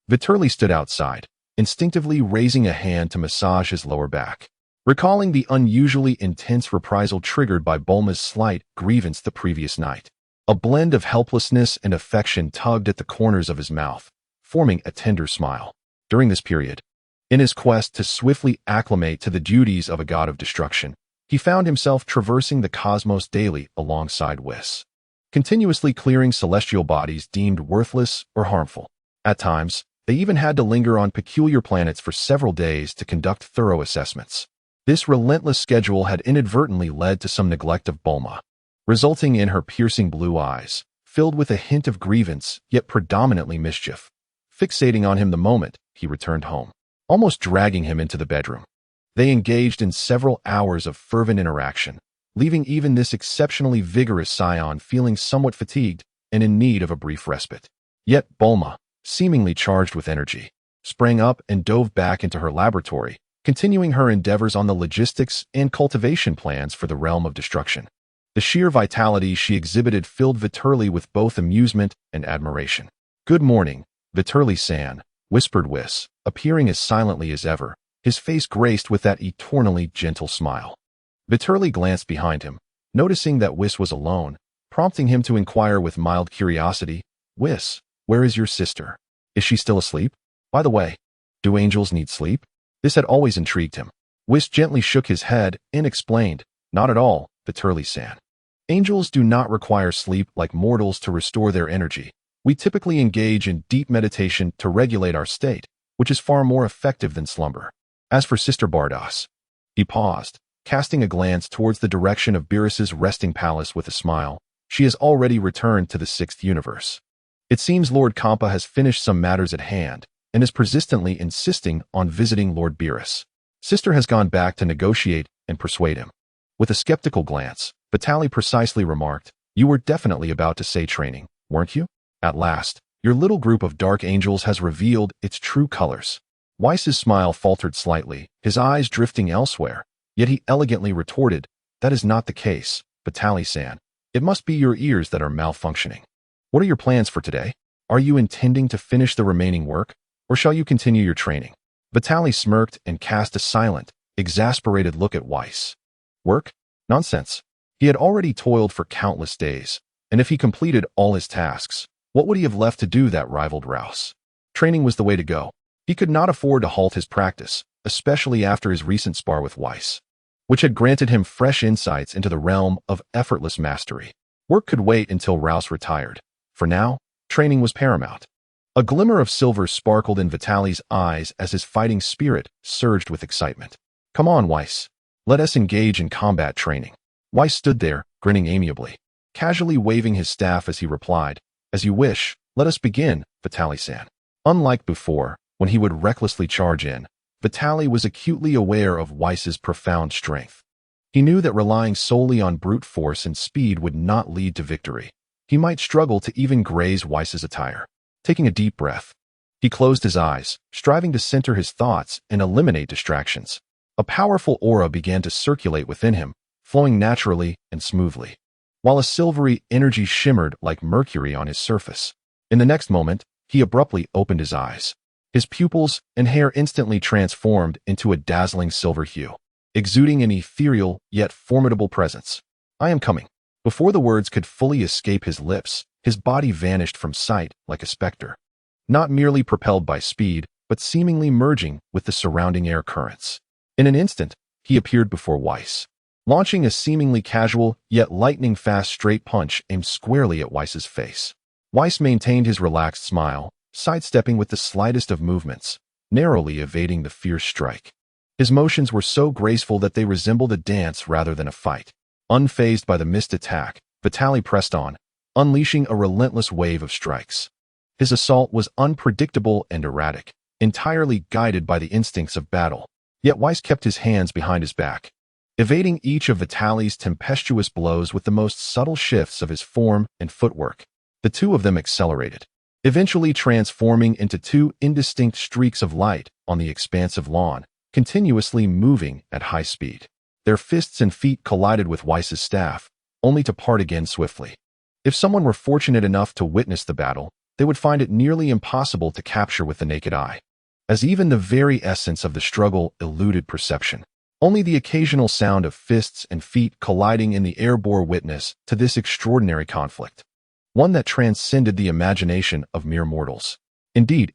Vitri stood outside, instinctively raising a hand to massage his lower back, recalling the unusually intense reprisal triggered by Bulma's slight grievance the previous night. A blend of helplessness and affection tugged at the corners of his mouth, forming a tender smile. During this period, in his quest to swiftly acclimate to the duties of a god of destruction, he found himself traversing the cosmos daily alongside Whis, continuously clearing celestial bodies deemed worthless or harmful. At times, they even had to linger on peculiar planets for several days to conduct thorough assessments. This relentless schedule had inadvertently led to some neglect of Bulma, resulting in her piercing blue eyes, filled with a hint of grievance, yet predominantly mischief, fixating on him the moment he returned home, almost dragging him into the bedroom. They engaged in several hours of fervent interaction, leaving even this exceptionally vigorous Saiyan feeling somewhat fatigued and in need of a brief respite. Yet Bulma, seemingly charged with energy, sprang up and dove back into her laboratory, continuing her endeavors on the logistics and cultivation plans for the realm of destruction. The sheer vitality she exhibited filled Vitri with both amusement and admiration. Good morning, Vitri-san, whispered Whis, appearing as silently as ever, his face graced with that eternally gentle smile. Vitri glanced behind him, noticing that Whis was alone, prompting him to inquire with mild curiosity, Whis, where is your sister? Is she still asleep? By the way, do angels need sleep? This had always intrigued him. Whis gently shook his head and explained, "Not at all, Vitri-san. Angels do not require sleep like mortals to restore their energy. We typically engage in deep meditation to regulate our state, which is far more effective than slumber. As for Sister Bardas," he paused, casting a glance towards the direction of Beerus's resting palace with a smile. "She has already returned to the sixth universe. It seems Lord Kampa has finished some matters at hand and is persistently insisting on visiting Lord Beerus. Sister has gone back to negotiate and persuade him." With a skeptical glance, Vitali precisely remarked, "You were definitely about to say training, weren't you? At last, your little group of dark angels has revealed its true colors." Weiss's smile faltered slightly, his eyes drifting elsewhere, yet he elegantly retorted, "That is not the case, Vitali-san. It must be your ears that are malfunctioning. What are your plans for today? Are you intending to finish the remaining work, or shall you continue your training?" Vitali smirked and cast a silent, exasperated look at Weiss. Work? Nonsense. He had already toiled for countless days, and if he completed all his tasks, what would he have left to do that rivaled Rouse? Training was the way to go. He could not afford to halt his practice, especially after his recent spar with Weiss, which had granted him fresh insights into the realm of effortless mastery. Work could wait until Rouse retired. For now, training was paramount. A glimmer of silver sparkled in Vitali's eyes as his fighting spirit surged with excitement. "Come on, Weiss. Let us engage in combat training." Weiss stood there, grinning amiably, casually waving his staff as he replied, "As you wish, let us begin, Vitali-san." Unlike before, when he would recklessly charge in, Vitali was acutely aware of Weiss's profound strength. He knew that relying solely on brute force and speed would not lead to victory. He might struggle to even graze Weiss's attire. Taking a deep breath, he closed his eyes, striving to center his thoughts and eliminate distractions. A powerful aura began to circulate within him, flowing naturally and smoothly, while a silvery energy shimmered like mercury on his surface. In the next moment, he abruptly opened his eyes. His pupils and hair instantly transformed into a dazzling silver hue, exuding an ethereal yet formidable presence. "I am coming." Before the words could fully escape his lips, his body vanished from sight like a specter, not merely propelled by speed, but seemingly merging with the surrounding air currents. In an instant, he appeared before Weiss, launching a seemingly casual yet lightning-fast straight punch aimed squarely at Weiss's face. Weiss maintained his relaxed smile, sidestepping with the slightest of movements, narrowly evading the fierce strike. His motions were so graceful that they resembled a dance rather than a fight. Unfazed by the missed attack, Vitali pressed on, unleashing a relentless wave of strikes. His assault was unpredictable and erratic, entirely guided by the instincts of battle. Yet Weiss kept his hands behind his back, evading each of Vitali's tempestuous blows with the most subtle shifts of his form and footwork. The two of them accelerated, eventually transforming into two indistinct streaks of light on the expansive lawn, continuously moving at high speed. Their fists and feet collided with Weiss's staff, only to part again swiftly. If someone were fortunate enough to witness the battle, they would find it nearly impossible to capture with the naked eye, as even the very essence of the struggle eluded perception. Only the occasional sound of fists and feet colliding in the air bore witness to this extraordinary conflict, one that transcended the imagination of mere mortals. Indeed.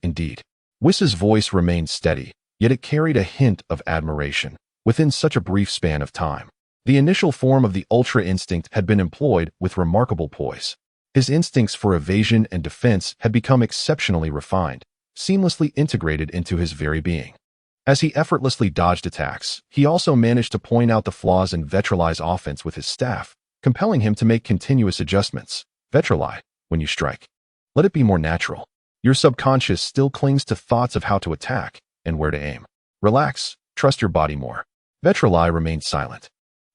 Weiss's voice remained steady, yet it carried a hint of admiration. Within such a brief span of time, the initial form of the Ultra Instinct had been employed with remarkable poise. His instincts for evasion and defense had become exceptionally refined, seamlessly integrated into his very being. As he effortlessly dodged attacks, he also managed to point out the flaws in Vitali's offense with his staff, compelling him to make continuous adjustments. "Vitali, when you strike, let it be more natural. Your subconscious still clings to thoughts of how to attack and where to aim. Relax, trust your body more." Vitali remained silent,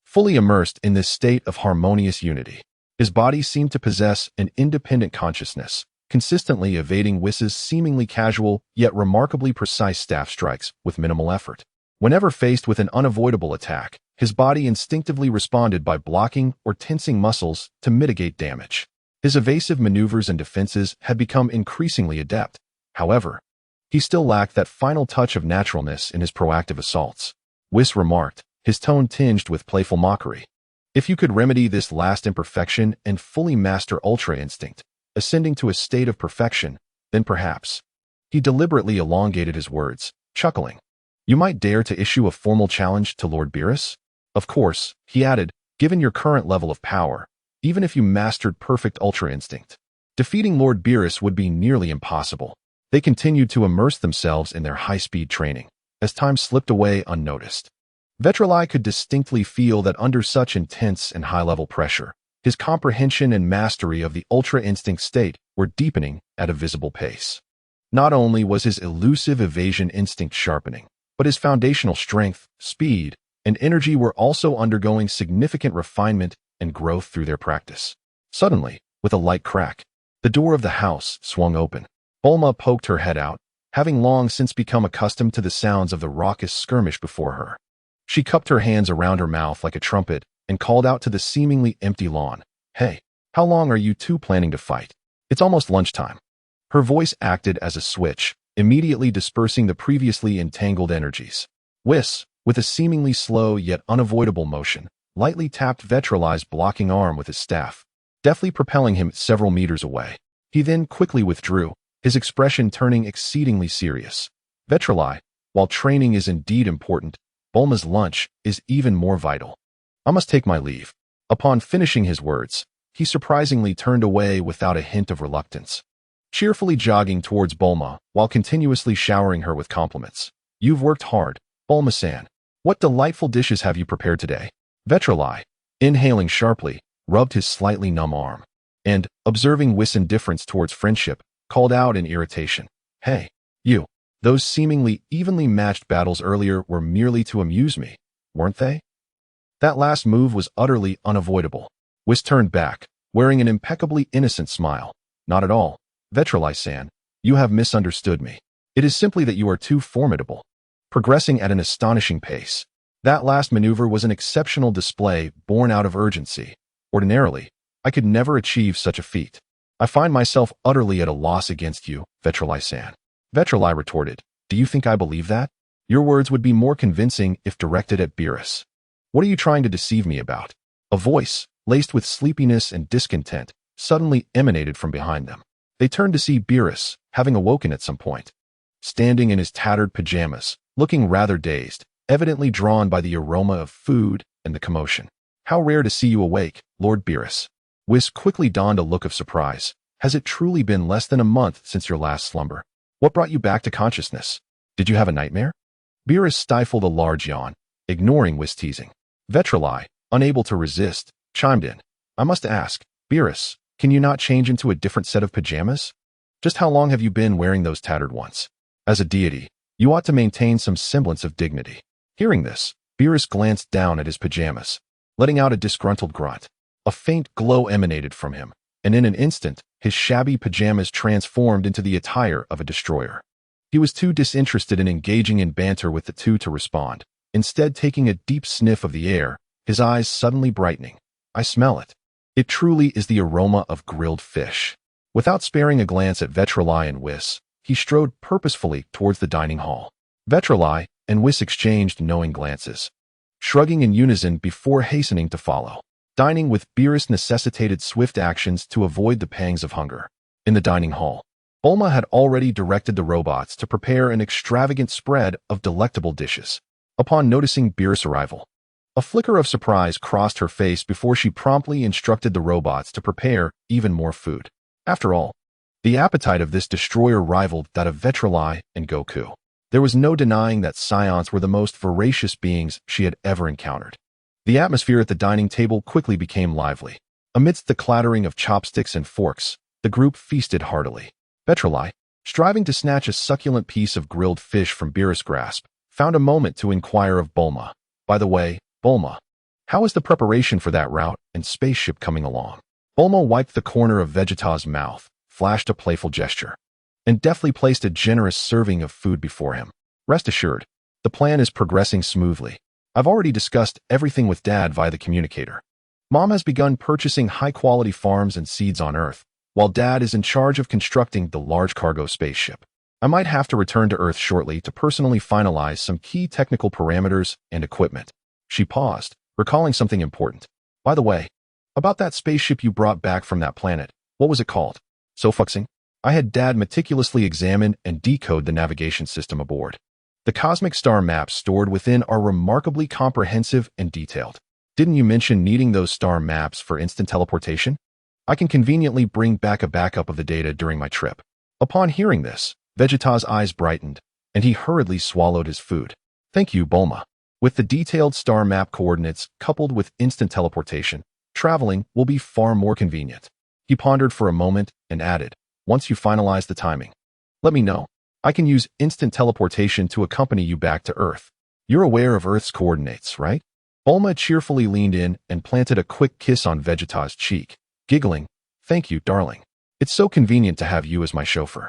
fully immersed in this state of harmonious unity. His body seemed to possess an independent consciousness, consistently evading Weiss's seemingly casual yet remarkably precise staff strikes with minimal effort. Whenever faced with an unavoidable attack, his body instinctively responded by blocking or tensing muscles to mitigate damage. His evasive maneuvers and defenses had become increasingly adept. However, he still lacked that final touch of naturalness in his proactive assaults. Weiss remarked, his tone tinged with playful mockery. "If you could remedy this last imperfection and fully master Ultra Instinct, ascending to a state of perfection, then perhaps." He deliberately elongated his words, chuckling. You might dare to issue a formal challenge to Lord Beerus? Of course, he added, given your current level of power, even if you mastered perfect Ultra Instinct, defeating Lord Beerus would be nearly impossible. They continued to immerse themselves in their high-speed training, as time slipped away unnoticed. Vitri could distinctly feel that under such intense and high-level pressure, his comprehension and mastery of the Ultra Instinct state were deepening at a visible pace. Not only was his elusive evasion instinct sharpening, but his foundational strength, speed, and energy were also undergoing significant refinement and growth through their practice. Suddenly, with a light crack, the door of the house swung open. Bulma poked her head out, having long since become accustomed to the sounds of the raucous skirmish before her. She cupped her hands around her mouth like a trumpet and called out to the seemingly empty lawn, "Hey, how long are you two planning to fight? It's almost lunchtime." Her voice acted as a switch, immediately dispersing the previously entangled energies. Whis, with a seemingly slow yet unavoidable motion, lightly tapped Vitri's blocking arm with his staff, deftly propelling him several meters away. He then quickly withdrew, his expression turning exceedingly serious. "Vitri, while training is indeed important, Bulma's lunch is even more vital. I must take my leave." Upon finishing his words, he surprisingly turned away without a hint of reluctance, cheerfully jogging towards Bulma while continuously showering her with compliments. "You've worked hard, Bulma-san. What delightful dishes have you prepared today?" Vitri, inhaling sharply, rubbed his slightly numb arm, and, observing Whis' indifference towards friendship, called out in irritation, "Hey, you. Those seemingly evenly matched battles earlier were merely to amuse me, weren't they?" That last move was utterly unavoidable. Whis turned back, wearing an impeccably innocent smile. "Not at all, Vitri-san. You have misunderstood me. It is simply that you are too formidable, progressing at an astonishing pace. That last maneuver was an exceptional display born out of urgency. Ordinarily, I could never achieve such a feat. I find myself utterly at a loss against you, Vitri-san." Vitri retorted, "Do you think I believe that? Your words would be more convincing if directed at Beerus. What are you trying to deceive me about?" A voice, laced with sleepiness and discontent, suddenly emanated from behind them. They turned to see Beerus, having awoken at some point, standing in his tattered pajamas, looking rather dazed, evidently drawn by the aroma of food and the commotion. "How rare to see you awake, Lord Beerus." Whis quickly donned a look of surprise. "Has it truly been less than a month since your last slumber? What brought you back to consciousness? Did you have a nightmare?" Beerus stifled a large yawn, ignoring Whis' teasing. Vitri, unable to resist, chimed in, "I must ask, Beerus, can you not change into a different set of pajamas? Just how long have you been wearing those tattered ones? As a deity, you ought to maintain some semblance of dignity." Hearing this, Beerus glanced down at his pajamas, letting out a disgruntled grunt. A faint glow emanated from him, and in an instant, his shabby pajamas transformed into the attire of a destroyer. He was too disinterested in engaging in banter with the two to respond, instead taking a deep sniff of the air, his eyes suddenly brightening. "I smell it. It truly is the aroma of grilled fish." Without sparing a glance at Vitri and Whis, he strode purposefully towards the dining hall. Vitri and Whis exchanged knowing glances, shrugging in unison before hastening to follow. Dining with Beerus necessitated swift actions to avoid the pangs of hunger. In the dining hall, Bulma had already directed the robots to prepare an extravagant spread of delectable dishes. Upon noticing Beerus' arrival, a flicker of surprise crossed her face before she promptly instructed the robots to prepare even more food. After all, the appetite of this destroyer rivaled that of Vitri and Goku. There was no denying that Saiyans were the most voracious beings she had ever encountered. The atmosphere at the dining table quickly became lively. Amidst the clattering of chopsticks and forks, the group feasted heartily. Vitri, striving to snatch a succulent piece of grilled fish from Beerus' grasp, found a moment to inquire of Bulma. "By the way, Bulma, how is the preparation for that route and spaceship coming along?" Bulma wiped the corner of Vegeta's mouth, flashed a playful gesture, and deftly placed a generous serving of food before him. "Rest assured, the plan is progressing smoothly. I've already discussed everything with Dad via the communicator. Mom has begun purchasing high-quality farms and seeds on Earth, while Dad is in charge of constructing the large cargo spaceship. I might have to return to Earth shortly to personally finalize some key technical parameters and equipment." She paused, recalling something important. "By the way, about that spaceship you brought back from that planet, what was it called?" "Sofu. I had Dad meticulously examine and decode the navigation system aboard. The cosmic star maps stored within are remarkably comprehensive and detailed. Didn't you mention needing those star maps for instant teleportation? I can conveniently bring back a backup of the data during my trip. Upon hearing this, Vegeta's eyes brightened, and he hurriedly swallowed his food. Thank you, Bulma. With the detailed star map coordinates coupled with instant teleportation, traveling will be far more convenient. He pondered for a moment and added, once you finalize the timing, let me know. I can use instant teleportation to accompany you back to Earth. You're aware of Earth's coordinates, right? Bulma cheerfully leaned in and planted a quick kiss on Vegeta's cheek, giggling, thank you, darling. It's so convenient to have you as my chauffeur.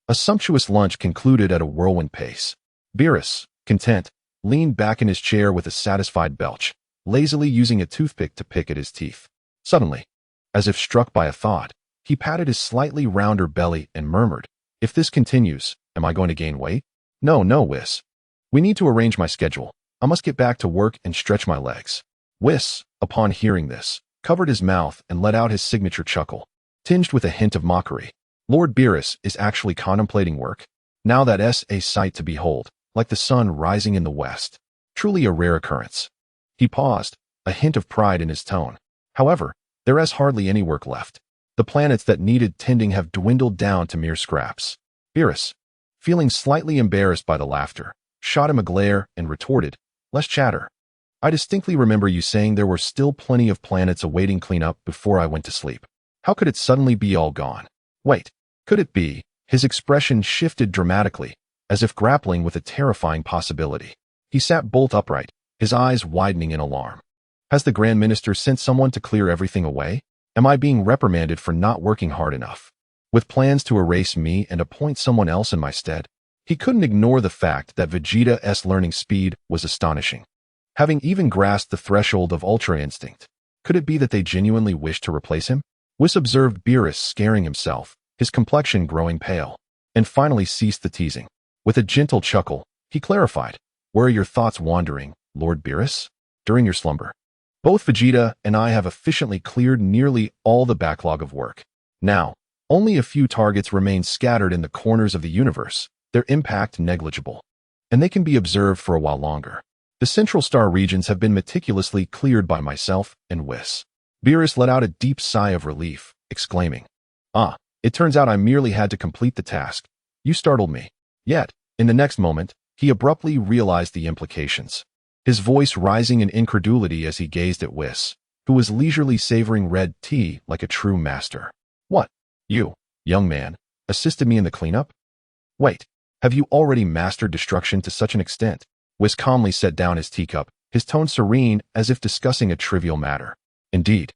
A sumptuous lunch concluded at a whirlwind pace. Beerus, content, leaned back in his chair with a satisfied belch, lazily using a toothpick to pick at his teeth. Suddenly, as if struck by a thought, he patted his slightly rounder belly and murmured, if this continues, am I going to gain weight? No, Whis. We need to arrange my schedule. I must get back to work and stretch my legs. Whis, upon hearing this, covered his mouth and let out his signature chuckle, tinged with a hint of mockery. Lord Beerus is actually contemplating work? Now that's a sight to behold, like the sun rising in the west. Truly a rare occurrence. He paused, a hint of pride in his tone. However, there is hardly any work left. The planets that needed tending have dwindled down to mere scraps. Beerus, feeling slightly embarrassed by the laughter, shot him a glare and retorted, less chatter. I distinctly remember you saying there were still plenty of planets awaiting cleanup before I went to sleep. How could it suddenly be all gone? Wait, could it be? His expression shifted dramatically, as if grappling with a terrifying possibility. He sat bolt upright, his eyes widening in alarm. Has the Grand Minister sent someone to clear everything away? Am I being reprimanded for not working hard enough? With plans to erase me and appoint someone else in my stead? He couldn't ignore the fact that Vegeta's learning speed was astonishing. Having even grasped the threshold of Ultra Instinct, could it be that they genuinely wished to replace him? Whis observed Beerus scaring himself, his complexion growing pale, and finally ceased the teasing. With a gentle chuckle, he clarified, where are your thoughts wandering, Lord Beerus? During your slumber. Both Vegeta and I have efficiently cleared nearly all the backlog of work. Now, only a few targets remain scattered in the corners of the universe, their impact negligible, and they can be observed for a while longer. The central star regions have been meticulously cleared by myself and Whis. Beerus let out a deep sigh of relief, exclaiming, it turns out I merely had to complete the task. You startled me. Yet, in the next moment, he abruptly realized the implications, his voice rising in incredulity as he gazed at Whis, who was leisurely savoring red tea like a true master. What? You, young man, assisted me in the cleanup? Wait, have you already mastered destruction to such an extent? Whis calmly set down his teacup, his tone serene as if discussing a trivial matter. Indeed,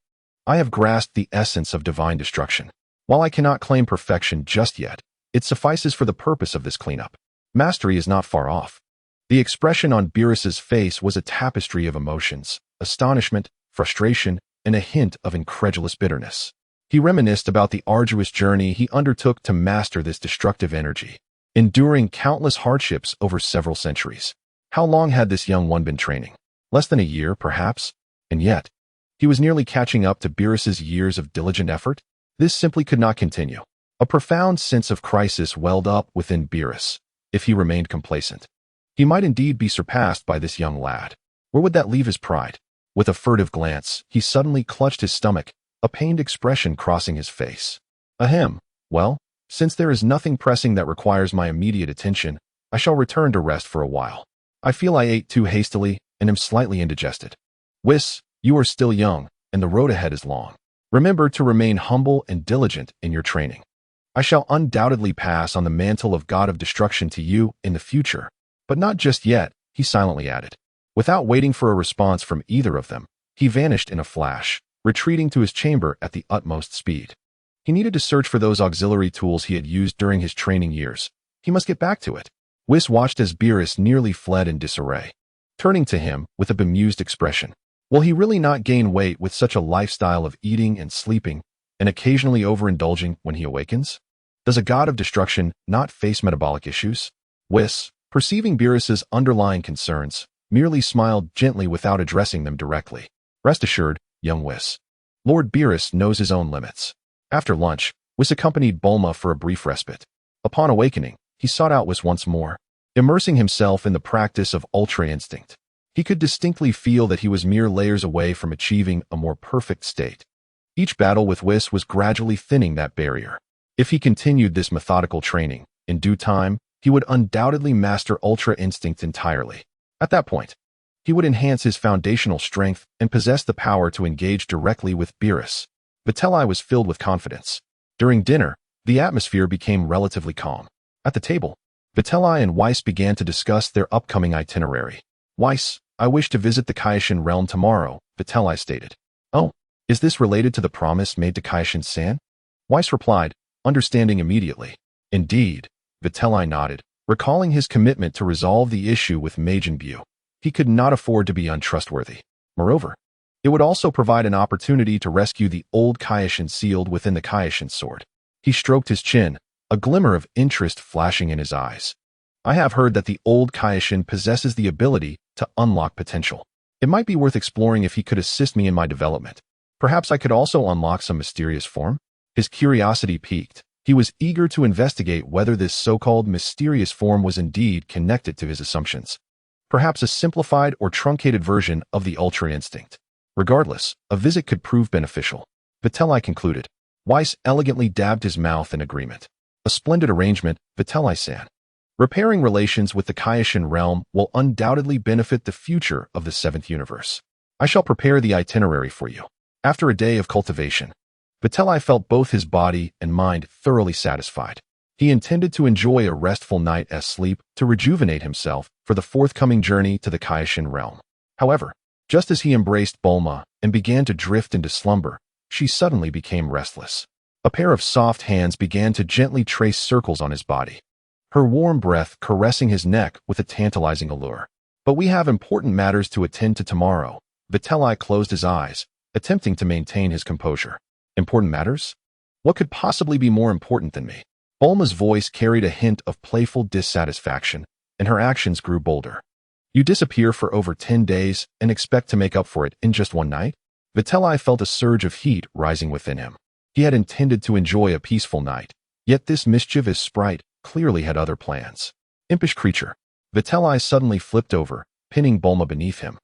I have grasped the essence of divine destruction. While I cannot claim perfection just yet, it suffices for the purpose of this cleanup. Mastery is not far off. The expression on Beerus's face was a tapestry of emotions, astonishment, frustration, and a hint of incredulous bitterness. He reminisced about the arduous journey he undertook to master this destructive energy, enduring countless hardships over several centuries. How long had this young one been training? Less than a year, perhaps? And yet, he was nearly catching up to Beerus's years of diligent effort. This simply could not continue. A profound sense of crisis welled up within Beerus. If he remained complacent, he might indeed be surpassed by this young lad. Where would that leave his pride? With a furtive glance, he suddenly clutched his stomach, a pained expression crossing his face. Ahem. Well, since there is nothing pressing that requires my immediate attention, I shall return to rest for a while. I feel I ate too hastily and am slightly indigested. Whis, you are still young, and the road ahead is long. Remember to remain humble and diligent in your training. I shall undoubtedly pass on the mantle of God of Destruction to you in the future, but not just yet, he silently added. Without waiting for a response from either of them, he vanished in a flash, retreating to his chamber at the utmost speed. He needed to search for those auxiliary tools he had used during his training years. He must get back to it. Whis watched as Beerus nearly fled in disarray, turning to him with a bemused expression. Will he really not gain weight with such a lifestyle of eating and sleeping, and occasionally overindulging when he awakens? Does a god of destruction not face metabolic issues? Whis, perceiving Beerus's underlying concerns, merely smiled gently without addressing them directly. Rest assured, young Whis. Lord Beerus knows his own limits. After lunch, Whis accompanied Bulma for a brief respite. Upon awakening, he sought out Whis once more. immersing himself in the practice of Ultra Instinct. He could distinctly feel that he was mere layers away from achieving a more perfect state. Each battle with Whis was gradually thinning that barrier. If he continued this methodical training, in due time, he would undoubtedly master Ultra Instinct entirely. At that point, he would enhance his foundational strength and possess the power to engage directly with Beerus. Vitri was filled with confidence. During dinner, the atmosphere became relatively calm. At the table, Vitri and Whis began to discuss their upcoming itinerary. Whis, I wish to visit the Kaishin realm tomorrow, Vitri stated. Oh, is this related to the promise made to Kaishin-san? Whis replied, understanding immediately. Indeed, Vitri nodded, recalling his commitment to resolve the issue with Majin Buu. He could not afford to be untrustworthy. Moreover, it would also provide an opportunity to rescue the old Kaishin sealed within the Kaishin sword. He stroked his chin, a glimmer of interest flashing in his eyes. I have heard that the old Kaishin possesses the ability to unlock potential. It might be worth exploring if he could assist me in my development. Perhaps I could also unlock some mysterious form? His curiosity piqued. He was eager to investigate whether this so-called mysterious form was indeed connected to his assumptions. Perhaps a simplified or truncated version of the Ultra Instinct. Regardless, a visit could prove beneficial. Vitri concluded. Whis elegantly dabbed his mouth in agreement. A splendid arrangement, Vitri-san. Repairing relations with the Kaishin realm will undoubtedly benefit the future of the 7th universe. I shall prepare the itinerary for you. After a day of cultivation, Vitri felt both his body and mind thoroughly satisfied. He intended to enjoy a restful night's sleep to rejuvenate himself for the forthcoming journey to the Kaishin realm. However, just as he embraced Bulma and began to drift into slumber, she suddenly became restless. A pair of soft hands began to gently trace circles on his body, her warm breath caressing his neck with a tantalizing allure. But we have important matters to attend to tomorrow. Vitri closed his eyes, attempting to maintain his composure. Important matters? What could possibly be more important than me? Bulma's voice carried a hint of playful dissatisfaction, and her actions grew bolder. You disappear for over 10 days and expect to make up for it in just one night? Vitri felt a surge of heat rising within him. He had intended to enjoy a peaceful night, yet this mischievous sprite clearly had other plans. Impish creature. Vitri suddenly flipped over, pinning Bulma beneath him,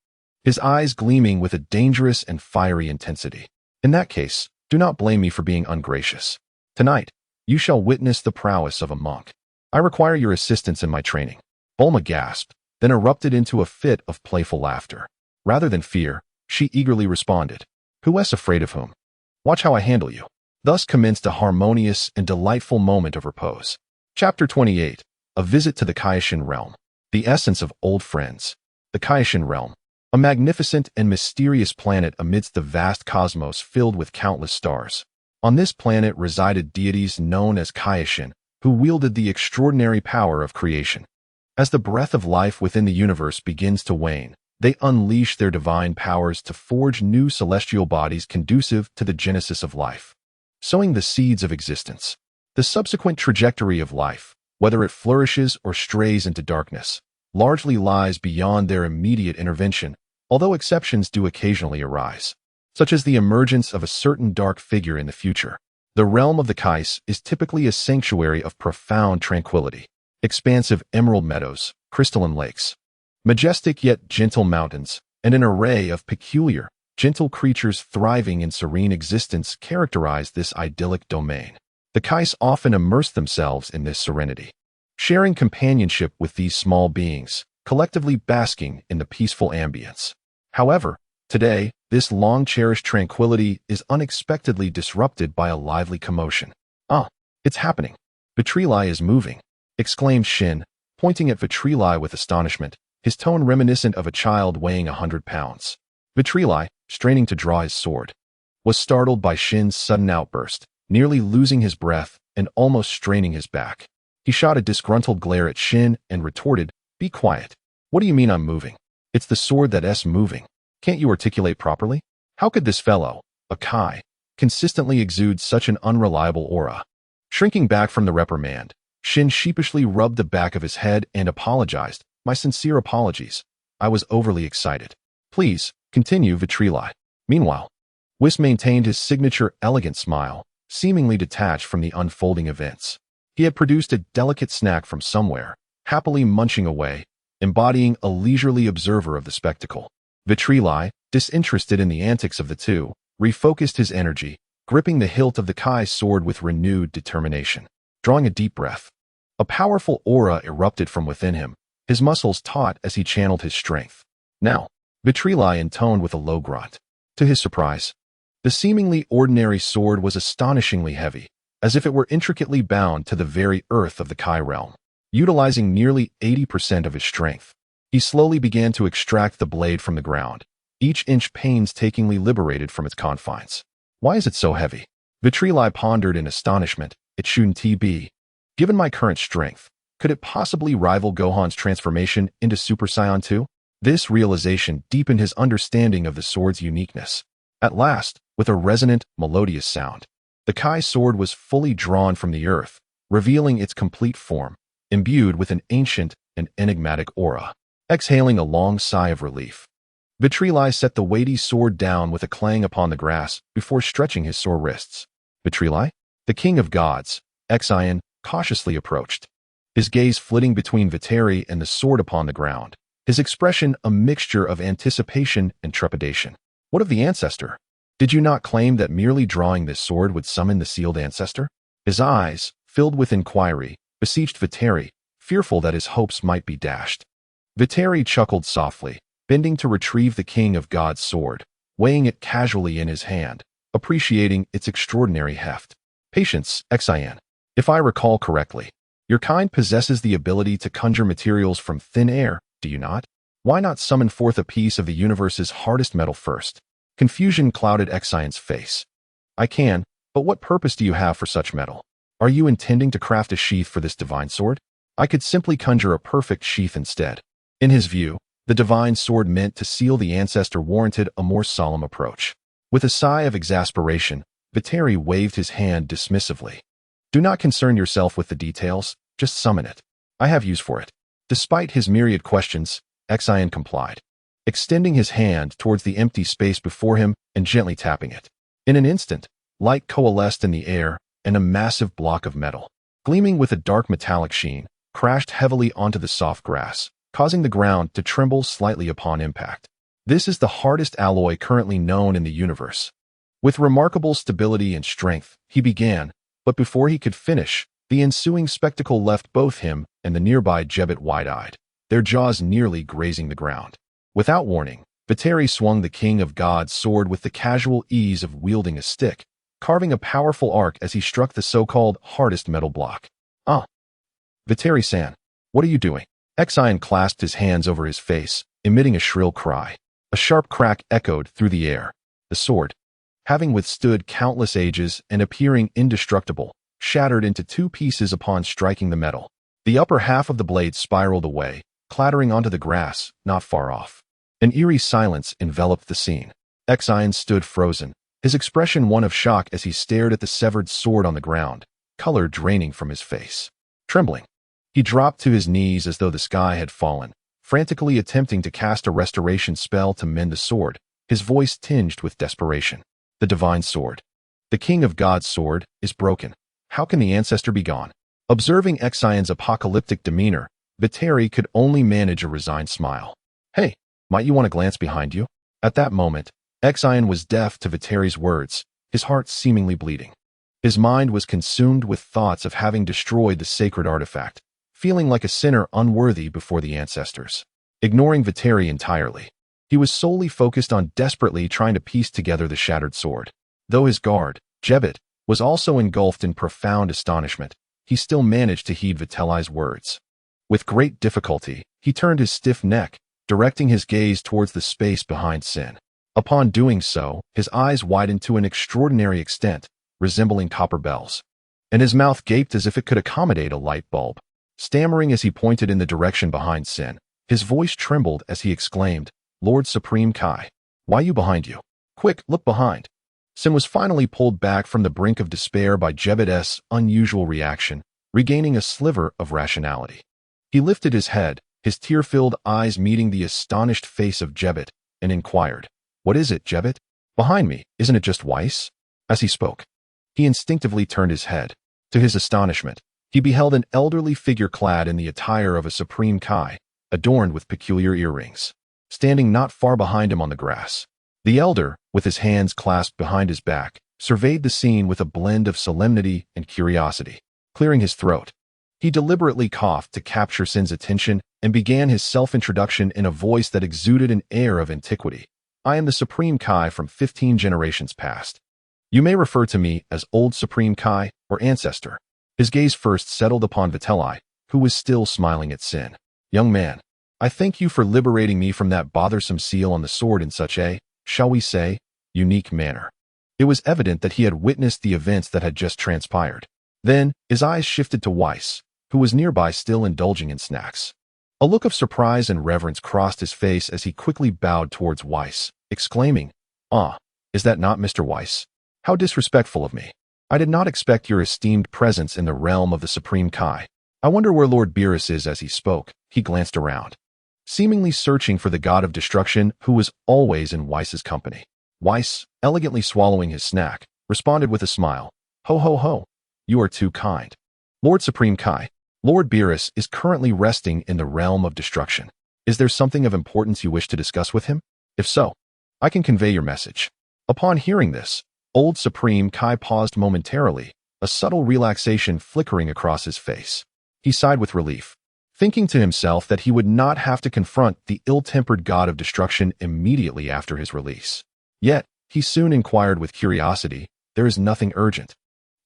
his eyes gleaming with a dangerous and fiery intensity. In that case, do not blame me for being ungracious. Tonight, you shall witness the prowess of a monk. I require your assistance in my training. Bulma gasped, then erupted into a fit of playful laughter. Rather than fear, she eagerly responded, Who is afraid of whom? Watch how I handle you. Thus commenced a harmonious and delightful moment of repose. Chapter 28. A Visit to the Kaishin Realm. The Essence of Old Friends. The Kaishin Realm. A magnificent and mysterious planet amidst the vast cosmos filled with countless stars. On this planet resided deities known as Kaishin, who wielded the extraordinary power of creation. As the breath of life within the universe begins to wane, they unleash their divine powers to forge new celestial bodies conducive to the genesis of life, sowing the seeds of existence. The subsequent trajectory of life, whether it flourishes or strays into darkness, largely lies beyond their immediate intervention, although exceptions do occasionally arise, such as the emergence of a certain dark figure in the future. The realm of the Kais is typically a sanctuary of profound tranquility, expansive emerald meadows, crystalline lakes, majestic yet gentle mountains, and an array of peculiar, gentle creatures thriving in serene existence characterize this idyllic domain. The Kais often immerse themselves in this serenity, sharing companionship with these small beings, collectively basking in the peaceful ambience. However, today, this long-cherished tranquility is unexpectedly disrupted by a lively commotion. It's happening. Vitri is moving, exclaimed Shin, pointing at Vitri with astonishment, his tone reminiscent of a child weighing 100 pounds. Vitri, straining to draw his sword, was startled by Shin's sudden outburst, nearly losing his breath and almost straining his back. He shot a disgruntled glare at Shin and retorted, Be quiet. What do you mean I'm moving? It's the sword that's moving. Can't you articulate properly? How could this fellow, a Kai, consistently exude such an unreliable aura? Shrinking back from the reprimand, Shin sheepishly rubbed the back of his head and apologized. My sincere apologies. I was overly excited. Please, continue, Vitri. Meanwhile, Whis maintained his signature elegant smile, seemingly detached from the unfolding events. He had produced a delicate snack from somewhere, happily munching away, embodying a leisurely observer of the spectacle. Vitri, disinterested in the antics of the two, refocused his energy, gripping the hilt of the Kai's sword with renewed determination. Drawing a deep breath, a powerful aura erupted from within him, his muscles taut as he channeled his strength. Now, Vitri intoned with a low grunt. To his surprise, the seemingly ordinary sword was astonishingly heavy, as if it were intricately bound to the very earth of the Kai realm. Utilizing nearly 80% of his strength, he slowly began to extract the blade from the ground, each inch painstakingly liberated from its confines. Why is it so heavy? Vitri pondered in astonishment. It shouldn't be. Given my current strength, could it possibly rival Gohan's transformation into Super Saiyan 2? This realization deepened his understanding of the sword's uniqueness. At last, with a resonant, melodious sound, the Kai sword was fully drawn from the earth, revealing its complete form, imbued with an ancient and enigmatic aura. Exhaling a long sigh of relief, Vitri set the weighty sword down with a clang upon the grass before stretching his sore wrists. Vitri, the king of gods, Xian, cautiously approached, his gaze flitting between Vitri and the sword upon the ground, his expression a mixture of anticipation and trepidation. What of the ancestor? Did you not claim that merely drawing this sword would summon the sealed ancestor? His eyes, filled with inquiry, beseeched Vitri, fearful that his hopes might be dashed. Vitri chuckled softly, bending to retrieve the king of gods' sword, weighing it casually in his hand, appreciating its extraordinary heft. Patience, Xian. If I recall correctly, your kind possesses the ability to conjure materials from thin air, do you not? Why not summon forth a piece of the universe's hardest metal first? Confusion clouded Xian's face. I can, but what purpose do you have for such metal? Are you intending to craft a sheath for this divine sword? I could simply conjure a perfect sheath instead. In his view, the divine sword meant to seal the ancestor warranted a more solemn approach. With a sigh of exasperation, Vitri waved his hand dismissively. Do not concern yourself with the details, just summon it. I have use for it. Despite his myriad questions, Xian complied, extending his hand towards the empty space before him and gently tapping it. In an instant, light coalesced in the air, and a massive block of metal, gleaming with a dark metallic sheen, crashed heavily onto the soft grass, causing the ground to tremble slightly upon impact. This is the hardest alloy currently known in the universe. With remarkable stability and strength, he began, but before he could finish, the ensuing spectacle left both him and the nearby Jebbet wide-eyed, their jaws nearly grazing the ground. Without warning, Vitri swung the king of gods' sword with the casual ease of wielding a stick, carving a powerful arc as he struck the so-called hardest metal block. Vitri-san, what are you doing? Xian clasped his hands over his face, emitting a shrill cry. A sharp crack echoed through the air. The sword, having withstood countless ages and appearing indestructible, shattered into two pieces upon striking the metal. The upper half of the blade spiraled away, clattering onto the grass, not far off. An eerie silence enveloped the scene. Xian stood frozen, his expression one of shock as he stared at the severed sword on the ground, color draining from his face. Trembling, he dropped to his knees as though the sky had fallen, frantically attempting to cast a restoration spell to mend the sword, his voice tinged with desperation. The divine sword, the king of gods' sword, is broken. How can the ancestor be gone? Observing Xian's apocalyptic demeanor, Vitri could only manage a resigned smile. Hey, might you want to glance behind you? At that moment, Xian was deaf to Vitri's words, his heart seemingly bleeding. His mind was consumed with thoughts of having destroyed the sacred artifact, feeling like a sinner unworthy before the ancestors. Ignoring Vitri entirely, he was solely focused on desperately trying to piece together the shattered sword. Though his guard, Jebbet, was also engulfed in profound astonishment, he still managed to heed Vitri's words. With great difficulty, he turned his stiff neck, directing his gaze towards the space behind Sin. Upon doing so, his eyes widened to an extraordinary extent, resembling copper bells, and his mouth gaped as if it could accommodate a light bulb. Stammering as he pointed in the direction behind Sin, his voice trembled as he exclaimed, Lord Supreme Kai, why you behind you? Quick, look behind. Sin was finally pulled back from the brink of despair by Jebbet's unusual reaction, regaining a sliver of rationality. He lifted his head, his tear-filled eyes meeting the astonished face of Jebbet, and inquired, What is it, Jebbet? Behind me, isn't it just Weiss? As he spoke, he instinctively turned his head. To his astonishment, he beheld an elderly figure clad in the attire of a Supreme Kai, adorned with peculiar earrings, standing not far behind him on the grass. The elder, with his hands clasped behind his back, surveyed the scene with a blend of solemnity and curiosity. Clearing his throat, he deliberately coughed to capture Sin's attention and began his self-introduction in a voice that exuded an air of antiquity. I am the Supreme Kai from 15 generations past. You may refer to me as Old Supreme Kai or Ancestor. His gaze first settled upon Vitri, who was still smiling at Sin. Young man, I thank you for liberating me from that bothersome seal on the sword in such a, shall we say, unique manner. It was evident that he had witnessed the events that had just transpired. Then, his eyes shifted to Weiss, who was nearby still indulging in snacks. A look of surprise and reverence crossed his face as he quickly bowed towards Weiss, exclaiming, "Ah, is that not Mr. Weiss? How disrespectful of me. I did not expect your esteemed presence in the realm of the Supreme Kai. I wonder where Lord Beerus is." As he spoke, he glanced around, seemingly searching for the god of destruction who was always in Weiss's company. Weiss, elegantly swallowing his snack, responded with a smile. "Ho ho ho, you are too kind. Lord Supreme Kai, Lord Beerus is currently resting in the realm of destruction. Is there something of importance you wish to discuss with him? If so, I can convey your message." Upon hearing this, Old Supreme Kai paused momentarily, a subtle relaxation flickering across his face. He sighed with relief, thinking to himself that he would not have to confront the ill-tempered god of destruction immediately after his release. Yet, he soon inquired with curiosity, "There is nothing urgent.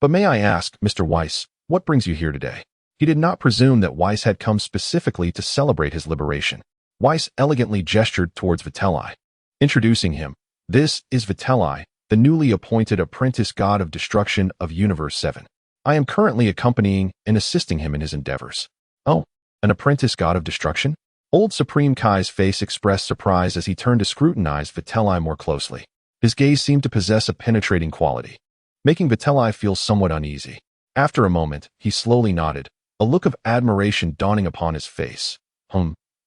But may I ask, Mr. Weiss, what brings you here today?" He did not presume that Weiss had come specifically to celebrate his liberation. Weiss elegantly gestured towards Vitri, introducing him. "This is Vitri, the newly appointed apprentice god of destruction of Universe 7. I am currently accompanying and assisting him in his endeavors." "Oh, an apprentice god of destruction?" Old Supreme Kai's face expressed surprise as he turned to scrutinize Vitri more closely. His gaze seemed to possess a penetrating quality, making Vitri feel somewhat uneasy. After a moment, he slowly nodded, a look of admiration dawning upon his face.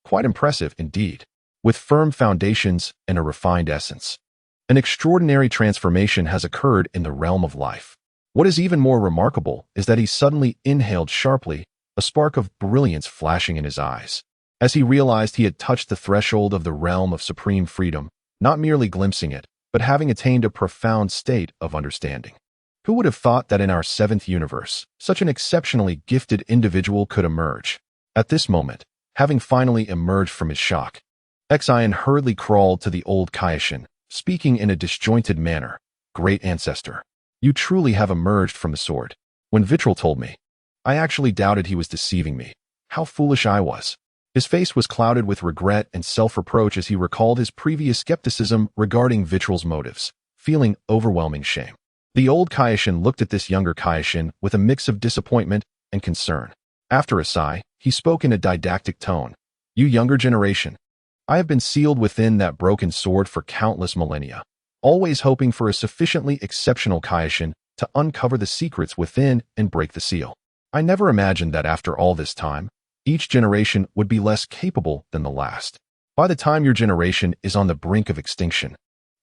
Quite impressive indeed, with firm foundations and a refined essence. An extraordinary transformation has occurred in the realm of life. What is even more remarkable is that he suddenly inhaled sharply, a spark of brilliance flashing in his eyes, as he realized he had touched the threshold of the realm of supreme freedom, not merely glimpsing it, but having attained a profound state of understanding. Who would have thought that in our 7th universe, such an exceptionally gifted individual could emerge? At this moment, having finally emerged from his shock, Xian hurriedly crawled to the old Kaioshin, speaking in a disjointed manner. "Great ancestor, you truly have emerged from the sword. When Vitri told me, I actually doubted he was deceiving me. How foolish I was." His face was clouded with regret and self-reproach as he recalled his previous skepticism regarding Vitri's motives, feeling overwhelming shame. The old Kaioshin looked at this younger Kaioshin with a mix of disappointment and concern. After a sigh, he spoke in a didactic tone. "You younger generation, I have been sealed within that broken sword for countless millennia, always hoping for a sufficiently exceptional Kaioshin to uncover the secrets within and break the seal. I never imagined that after all this time, each generation would be less capable than the last. By the time your generation is on the brink of extinction,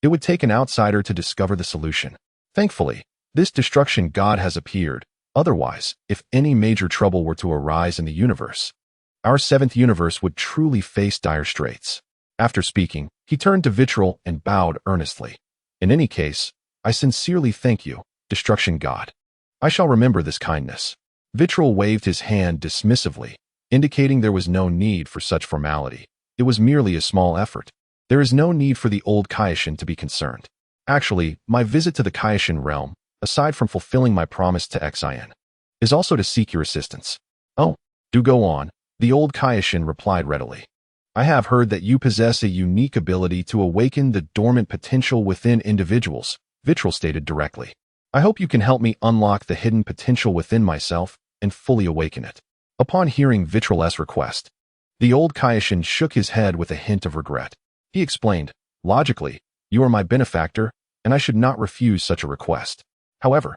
it would take an outsider to discover the solution. Thankfully, this destruction god has appeared. Otherwise, if any major trouble were to arise in the universe, our 7th universe would truly face dire straits." After speaking, he turned to Vitri and bowed earnestly. "In any case, I sincerely thank you, Destruction God. I shall remember this kindness." Vitri waved his hand dismissively, indicating there was no need for such formality. It was merely a small effort. There is no need for the old Kaioshin to be concerned. Actually, my visit to the Kaioshin realm, aside from fulfilling my promise to Xian, is also to seek your assistance. "Oh, do go on," the old Kaioshin replied readily. "I have heard that you possess a unique ability to awaken the dormant potential within individuals," Vitri stated directly. "I hope you can help me unlock the hidden potential within myself and fully awaken it." Upon hearing Vitri's request, the old Kaioshin shook his head with a hint of regret. He explained, "Logically, you are my benefactor, and I should not refuse such a request. However,"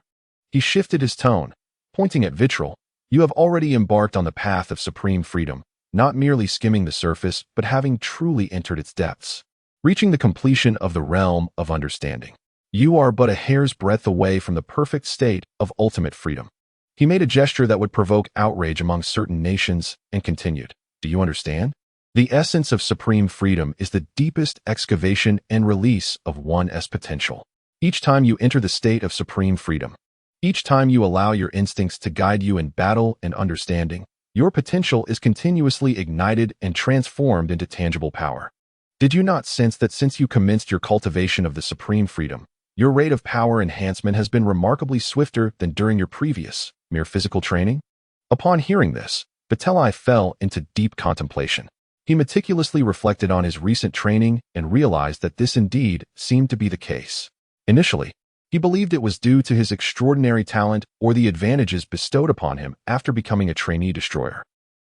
he shifted his tone, pointing at Vitri, "you have already embarked on the path of supreme freedom, not merely skimming the surface, but having truly entered its depths, reaching the completion of the realm of understanding. You are but a hair's breadth away from the perfect state of ultimate freedom." He made a gesture that would provoke outrage among certain nations and continued. Do you understand? The essence of supreme freedom is the deepest excavation and release of one's potential. Each time you enter the state of supreme freedom, each time you allow your instincts to guide you in battle and understanding, your potential is continuously ignited and transformed into tangible power. Did you not sense that since you commenced your cultivation of the supreme freedom, your rate of power enhancement has been remarkably swifter than during your previous, mere physical training? Upon hearing this, Vitri fell into deep contemplation. He meticulously reflected on his recent training and realized that this indeed seemed to be the case. Initially, he believed it was due to his extraordinary talent or the advantages bestowed upon him after becoming a trainee destroyer.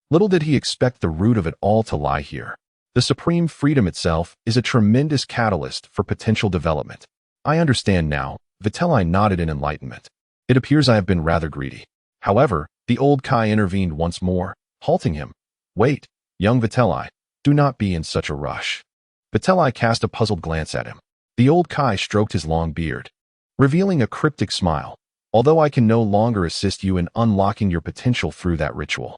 Little did he expect the root of it all to lie here. The supreme freedom itself is a tremendous catalyst for potential development. I understand now, Vitri nodded in enlightenment. It appears I have been rather greedy. However, the old Kai intervened once more, halting him. Wait, young Vitri, do not be in such a rush. Vitri cast a puzzled glance at him. The old Kai stroked his long beard, revealing a cryptic smile. Although I can no longer assist you in unlocking your potential through that ritual,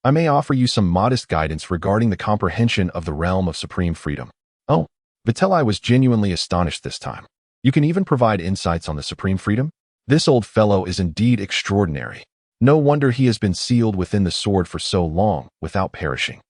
I may offer you some modest guidance regarding the comprehension of the realm of supreme freedom. Oh, Vitri was genuinely astonished this time. You can even provide insights on the supreme freedom? This old fellow is indeed extraordinary. No wonder he has been sealed within the sword for so long, without perishing.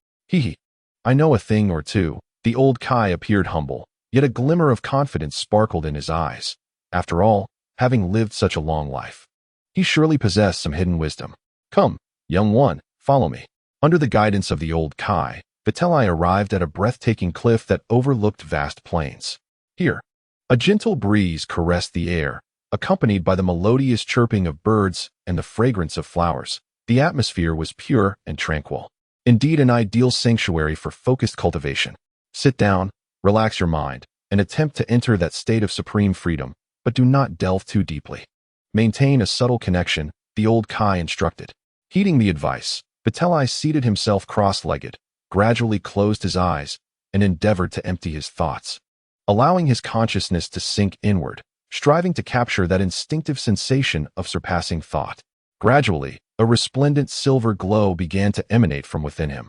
I know a thing or two. The old Kai appeared humble, yet a glimmer of confidence sparkled in his eyes. After all, having lived such a long life, he surely possessed some hidden wisdom. Come, young one, follow me. Under the guidance of the old Kai, Vitri arrived at a breathtaking cliff that overlooked vast plains. Here, a gentle breeze caressed the air, accompanied by the melodious chirping of birds and the fragrance of flowers. The atmosphere was pure and tranquil. Indeed, an ideal sanctuary for focused cultivation. Sit down, relax your mind, and attempt to enter that state of supreme freedom, but do not delve too deeply. Maintain a subtle connection, the old Kai instructed. Heeding the advice, Vitri seated himself cross-legged, gradually closed his eyes, and endeavored to empty his thoughts, allowing his consciousness to sink inward, striving to capture that instinctive sensation of surpassing thought. Gradually, a resplendent silver glow began to emanate from within him,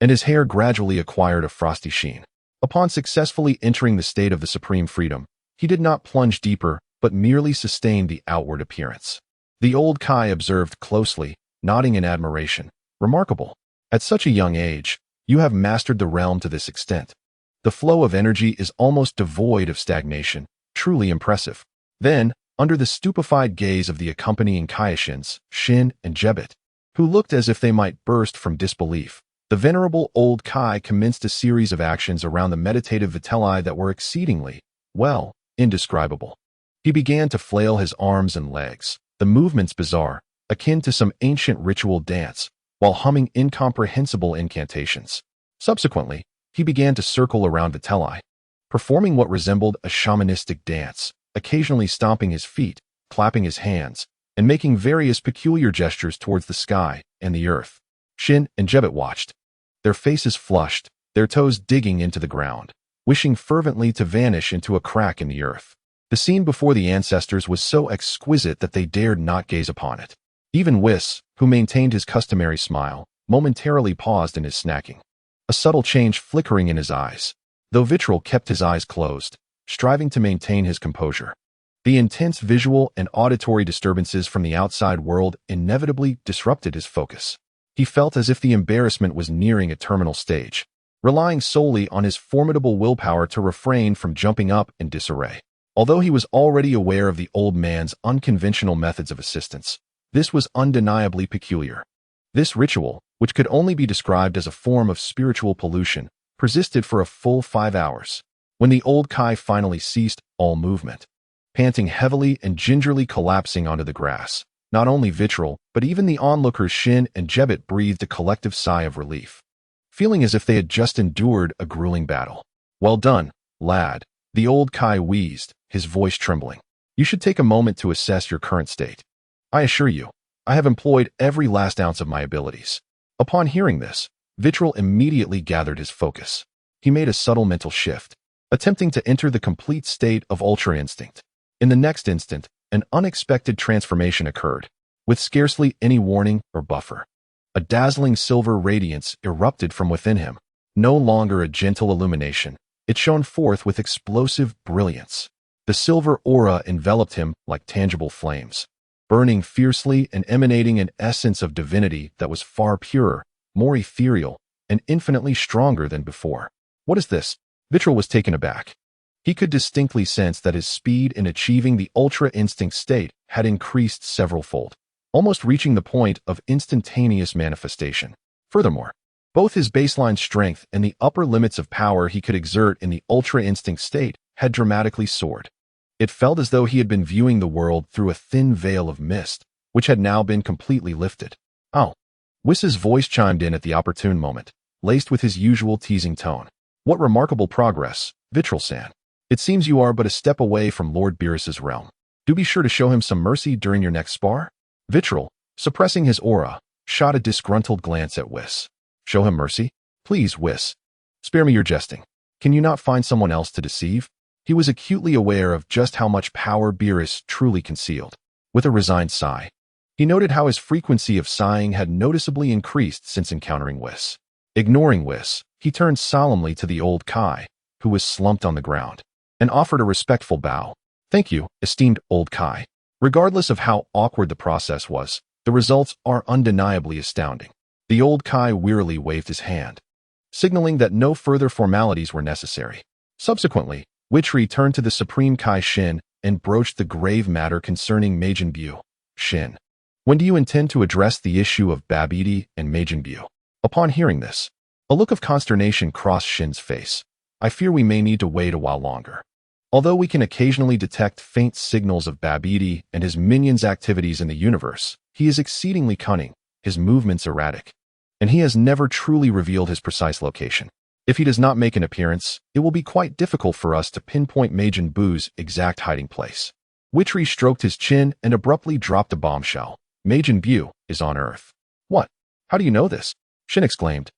and his hair gradually acquired a frosty sheen. Upon successfully entering the state of the supreme freedom, he did not plunge deeper, but merely sustained the outward appearance. The old Kai observed closely, nodding in admiration. Remarkable. At such a young age, you have mastered the realm to this extent. The flow of energy is almost devoid of stagnation. Truly impressive. Then, under the stupefied gaze of the accompanying Kaiashins, Shin and Jebet, who looked as if they might burst from disbelief, the venerable old Kai commenced a series of actions around the meditative Vitri that were exceedingly, well, indescribable. He began to flail his arms and legs, the movements bizarre, akin to some ancient ritual dance, while humming incomprehensible incantations. Subsequently, he began to circle around Vitri, performing what resembled a shamanistic dance, occasionally stomping his feet, clapping his hands, and making various peculiar gestures towards the sky and the earth. Shin and Jebet watched, their faces flushed, their toes digging into the ground, wishing fervently to vanish into a crack in the earth. The scene before the ancestors was so exquisite that they dared not gaze upon it. Even Whis, who maintained his customary smile, momentarily paused in his snacking, a subtle change flickering in his eyes, though Vitri kept his eyes closed, striving to maintain his composure. The intense visual and auditory disturbances from the outside world inevitably disrupted his focus. He felt as if the embarrassment was nearing a terminal stage, relying solely on his formidable willpower to refrain from jumping up in disarray. Although he was already aware of the old man's unconventional methods of assistance, this was undeniably peculiar. This ritual, which could only be described as a form of spiritual pollution, persisted for a full 5 hours. When the old Kai finally ceased all movement, panting heavily and gingerly collapsing onto the grass, not only Vitri, but even the onlookers Shin and Jebet breathed a collective sigh of relief, feeling as if they had just endured a grueling battle. Well done, lad, the old Kai wheezed, his voice trembling. You should take a moment to assess your current state. I assure you, I have employed every last ounce of my abilities. Upon hearing this, Vitri immediately gathered his focus. He made a subtle mental shift, attempting to enter the complete state of ultra instinct. In the next instant, an unexpected transformation occurred. with scarcely any warning or buffer. A dazzling silver radiance erupted from within him, no longer a gentle illumination. It shone forth with explosive brilliance. The silver aura enveloped him like tangible flames, burning fiercely and emanating an essence of divinity that was far purer, more ethereal, and infinitely stronger than before. What is this? Vitri was taken aback. He could distinctly sense that his speed in achieving the Ultra Instinct state had increased several-fold, almost reaching the point of instantaneous manifestation. Furthermore, both his baseline strength and the upper limits of power he could exert in the Ultra Instinct state had dramatically soared. It felt as though he had been viewing the world through a thin veil of mist, which had now been completely lifted. Oh. Whis' voice chimed in at the opportune moment, laced with his usual teasing tone. What remarkable progress, Vitri-san. It seems you are but a step away from Lord Beerus's realm. Do be sure to show him some mercy during your next spar. Vitri, suppressing his aura, shot a disgruntled glance at Whis. Show him mercy? Please, Whis. Spare me your jesting. Can you not find someone else to deceive? He was acutely aware of just how much power Beerus truly concealed. With a resigned sigh, he noted how his frequency of sighing had noticeably increased since encountering Whis. Ignoring Whis, he turned solemnly to the old Kai, who was slumped on the ground, and offered a respectful bow. Thank you, esteemed old Kai. Regardless of how awkward the process was, the results are undeniably astounding. The old Kai wearily waved his hand, signaling that no further formalities were necessary. Subsequently, Vitri turned to the Supreme Kai Shin and broached the grave matter concerning Majin Buu. Shin, when do you intend to address the issue of Babidi and Majin Buu? Upon hearing this, a look of consternation crossed Shin's face. I fear we may need to wait a while longer. Although we can occasionally detect faint signals of Babidi and his minions' activities in the universe, he is exceedingly cunning, his movements erratic, and he has never truly revealed his precise location. If he does not make an appearance, it will be quite difficult for us to pinpoint Majin Buu's exact hiding place. Vitri stroked his chin and abruptly dropped a bombshell. Majin Buu is on Earth. What? How do you know this? Shin exclaimed,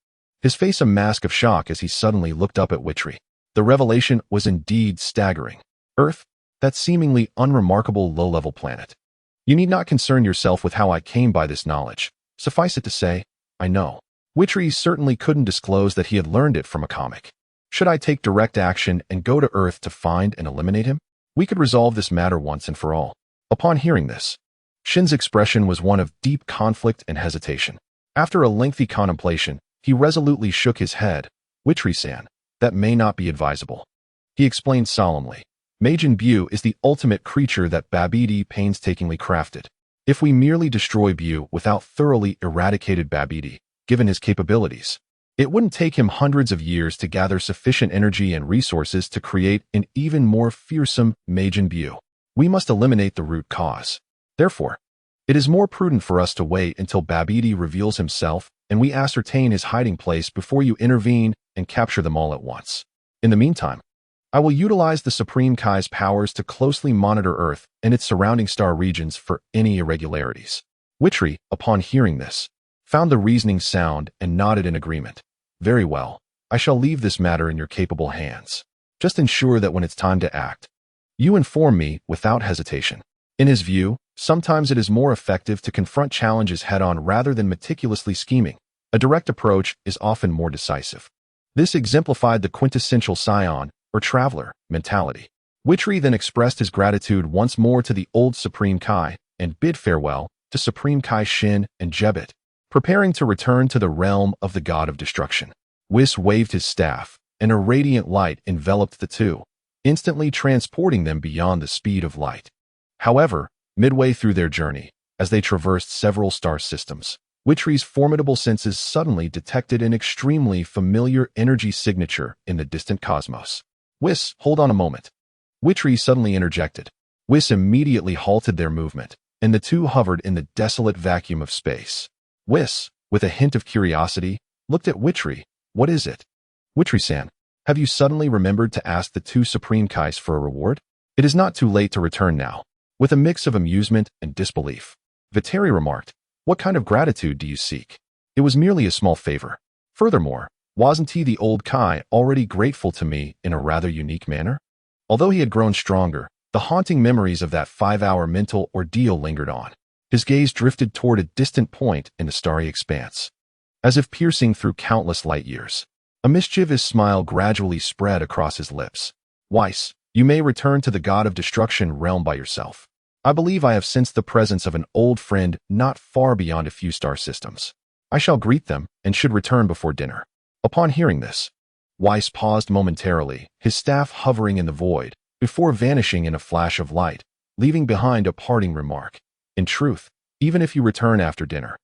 his face a mask of shock as he suddenly looked up at Vitri. The revelation was indeed staggering. Earth? That seemingly unremarkable low-level planet. You need not concern yourself with how I came by this knowledge. Suffice it to say, I know. Vitri certainly couldn't disclose that he had learned it from a comic. Should I take direct action and go to Earth to find and eliminate him? We could resolve this matter once and for all. Upon hearing this, Shin's expression was one of deep conflict and hesitation. After a lengthy contemplation, he resolutely shook his head. Vitri-san, that may not be advisable. He explained solemnly. Majin Buu is the ultimate creature that Babidi painstakingly crafted. If we merely destroy Buu without thoroughly eradicated Babidi, given his capabilities, it wouldn't take him hundreds of years to gather sufficient energy and resources to create an even more fearsome Majin Buu. We must eliminate the root cause. Therefore, it is more prudent for us to wait until Babidi reveals himself and we ascertain his hiding place before you intervene and capture them all at once. In the meantime, I will utilize the Supreme Kai's powers to closely monitor Earth and its surrounding star regions for any irregularities. Vitri, upon hearing this, found the reasoning sound and nodded in agreement. Very well, I shall leave this matter in your capable hands. Just ensure that when it's time to act, you inform me without hesitation. In his view, sometimes it is more effective to confront challenges head-on rather than meticulously scheming. A direct approach is often more decisive. This exemplified the quintessential Saiyan, or traveler, mentality. Vitri then expressed his gratitude once more to the old Supreme Kai and bid farewell to Supreme Kai Shin and Jebit, preparing to return to the realm of the god of destruction. Whis waved his staff, and a radiant light enveloped the two, instantly transporting them beyond the speed of light. However, midway through their journey, as they traversed several star systems, Vitri's formidable senses suddenly detected an extremely familiar energy signature in the distant cosmos. Whis, hold on a moment. Vitri suddenly interjected. Whis immediately halted their movement, and the two hovered in the desolate vacuum of space. Whis, with a hint of curiosity, looked at Vitri. What is it? Vitri-san, have you suddenly remembered to ask the two Supreme Kais for a reward? It is not too late to return now. With a mix of amusement and disbelief, Vitri remarked, what kind of gratitude do you seek? It was merely a small favor. Furthermore, wasn't he the old Kai already grateful to me in a rather unique manner? Although he had grown stronger, the haunting memories of that 5-hour mental ordeal lingered on. His gaze drifted toward a distant point in the starry expanse, as if piercing through countless light years. A mischievous smile gradually spread across his lips. Weiss, you may return to the God of Destruction realm by yourself. I believe I have sensed the presence of an old friend not far beyond a few star systems. I shall greet them and should return before dinner. Upon hearing this, Weiss paused momentarily, his staff hovering in the void, before vanishing in a flash of light, leaving behind a parting remark. In truth, even if you return after dinner,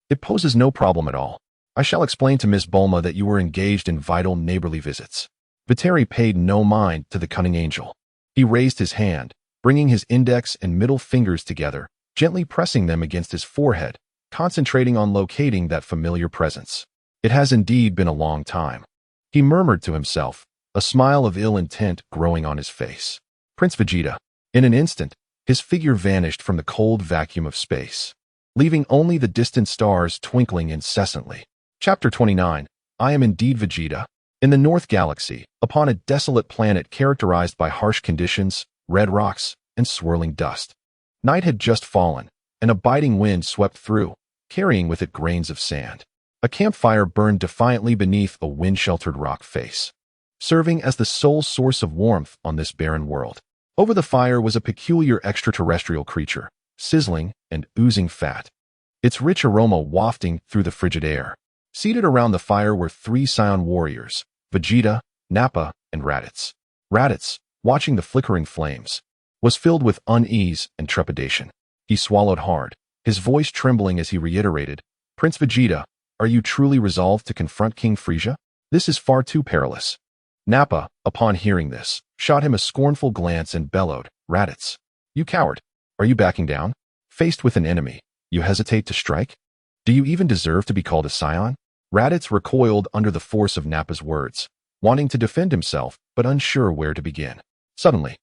it poses no problem at all. I shall explain to Miss Bulma that you were engaged in vital neighborly visits. Vitri paid no mind to the cunning angel. He raised his hand, bringing his index and middle fingers together, gently pressing them against his forehead, concentrating on locating that familiar presence. It has indeed been a long time. He murmured to himself, a smile of ill intent growing on his face. Prince Vegeta. In an instant, his figure vanished from the cold vacuum of space, leaving only the distant stars twinkling incessantly. Chapter 29. I am indeed Vegeta. In the North Galaxy, upon a desolate planet characterized by harsh conditions, red rocks, and swirling dust. Night had just fallen, and a biting wind swept through, carrying with it grains of sand. A campfire burned defiantly beneath a wind-sheltered rock face, serving as the sole source of warmth on this barren world. Over the fire was a peculiar extraterrestrial creature, sizzling and oozing fat, its rich aroma wafting through the frigid air. Seated around the fire were 3 Saiyan warriors, Vegeta, Nappa, and Raditz. Raditz, watching the flickering flames, was filled with unease and trepidation. He swallowed hard, his voice trembling as he reiterated, Prince Vegeta, are you truly resolved to confront King Frieza? This is far too perilous. Nappa, upon hearing this, shot him a scornful glance and bellowed, Raditz, you coward, are you backing down? Faced with an enemy, you hesitate to strike? Do you even deserve to be called a Saiyan? Raditz recoiled under the force of Nappa's words, wanting to defend himself, but unsure where to begin. Suddenly,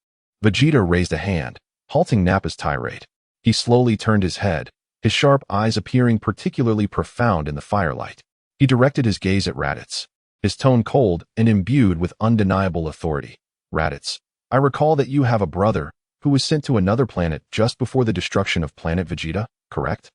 Vegeta raised a hand, halting Nappa's tirade. He slowly turned his head, his sharp eyes appearing particularly profound in the firelight. He directed his gaze at Raditz, his tone cold and imbued with undeniable authority. Raditz, I recall that you have a brother who was sent to another planet just before the destruction of Planet Vegeta, correct?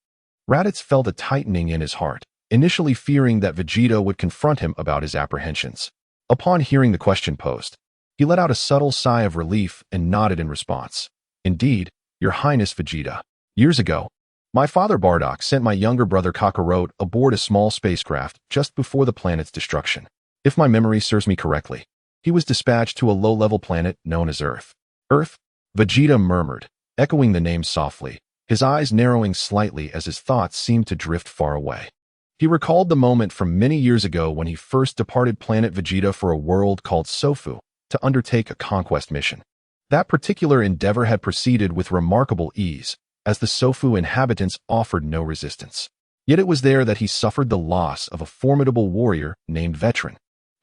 Raditz felt a tightening in his heart, initially fearing that Vegeta would confront him about his apprehensions. Upon hearing the question posed, he let out a subtle sigh of relief and nodded in response. Indeed, Your Highness Vegeta. Years ago, my father Bardock sent my younger brother Kakarot aboard a small spacecraft just before the planet's destruction. If my memory serves me correctly, he was dispatched to a low-level planet known as Earth. Earth? Vegeta murmured, echoing the name softly, his eyes narrowing slightly as his thoughts seemed to drift far away. He recalled the moment from many years ago when he first departed Planet Vegeta for a world called Sofu to undertake a conquest mission. That particular endeavor had proceeded with remarkable ease, as the Sofu inhabitants offered no resistance. Yet it was there that he suffered the loss of a formidable warrior named Vitri,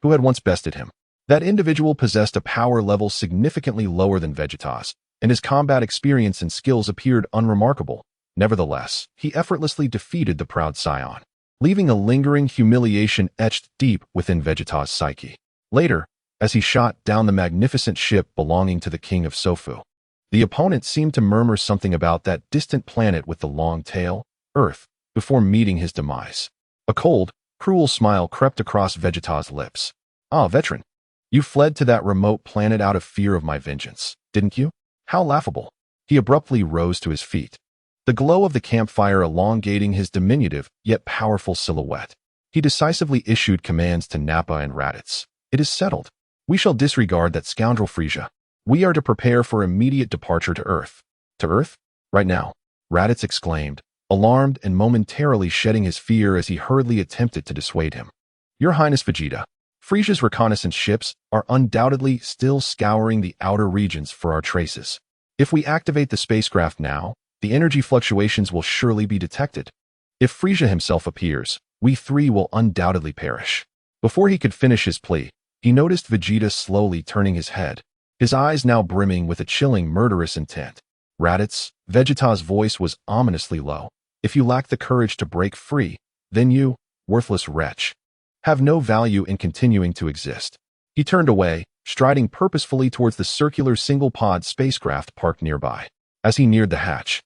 who had once bested him. That individual possessed a power level significantly lower than Vegeta's, and his combat experience and skills appeared unremarkable. Nevertheless, he effortlessly defeated the proud Saiyan, leaving a lingering humiliation etched deep within Vegeta's psyche. Later, as he shot down the magnificent ship belonging to the king of Sofu, the opponent seemed to murmur something about that distant planet with the long tail, Earth, before meeting his demise. A cold, cruel smile crept across Vegeta's lips. Ah, Vitri, you fled to that remote planet out of fear of my vengeance, didn't you? How laughable. He abruptly rose to his feet, the glow of the campfire elongating his diminutive yet powerful silhouette. He decisively issued commands to Nappa and Raditz. It is settled. We shall disregard that scoundrel Frieza. We are to prepare for immediate departure to Earth. To Earth? Right now, Raditz exclaimed, alarmed and momentarily shedding his fear as he hurriedly attempted to dissuade him. Your Highness Vegeta, Frieza's reconnaissance ships are undoubtedly still scouring the outer regions for our traces. If we activate the spacecraft now, the energy fluctuations will surely be detected. If Frieza himself appears, we 3 will undoubtedly perish. Before he could finish his plea, he noticed Vegeta slowly turning his head, his eyes now brimming with a chilling murderous intent. Raditz, Vegeta's voice was ominously low. If you lack the courage to break free, then you, worthless wretch, have no value in continuing to exist. He turned away, striding purposefully towards the circular single-pod spacecraft parked nearby. As he neared the hatch,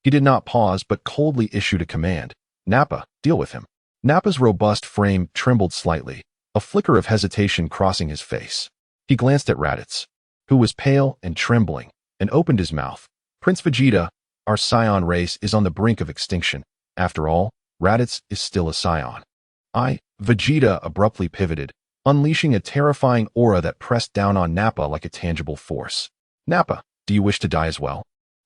He did not pause but coldly issued a command. Nappa, deal with him. Nappa's robust frame trembled slightly, a flicker of hesitation crossing his face. He glanced at Raditz, who was pale and trembling, and opened his mouth. Prince Vegeta, our Saiyan race is on the brink of extinction. After all, Raditz is still a Saiyan. Vegeta abruptly pivoted, unleashing a terrifying aura that pressed down on Nappa like a tangible force. Nappa, do you wish to die as well?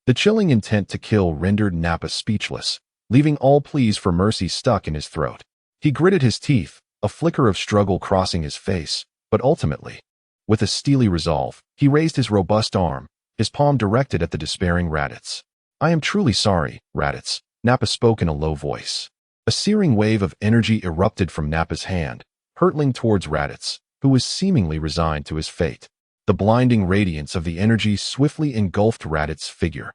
The chilling intent to kill rendered Nappa speechless, leaving all pleas for mercy stuck in his throat. He gritted his teeth, a flicker of struggle crossing his face, but ultimately, with a steely resolve, he raised his robust arm, his palm directed at the despairing Raditz. I am truly sorry, Raditz, Nappa spoke in a low voice. A searing wave of energy erupted from Nappa's hand, hurtling towards Raditz, who was seemingly resigned to his fate. The blinding radiance of the energy swiftly engulfed Raditz's figure,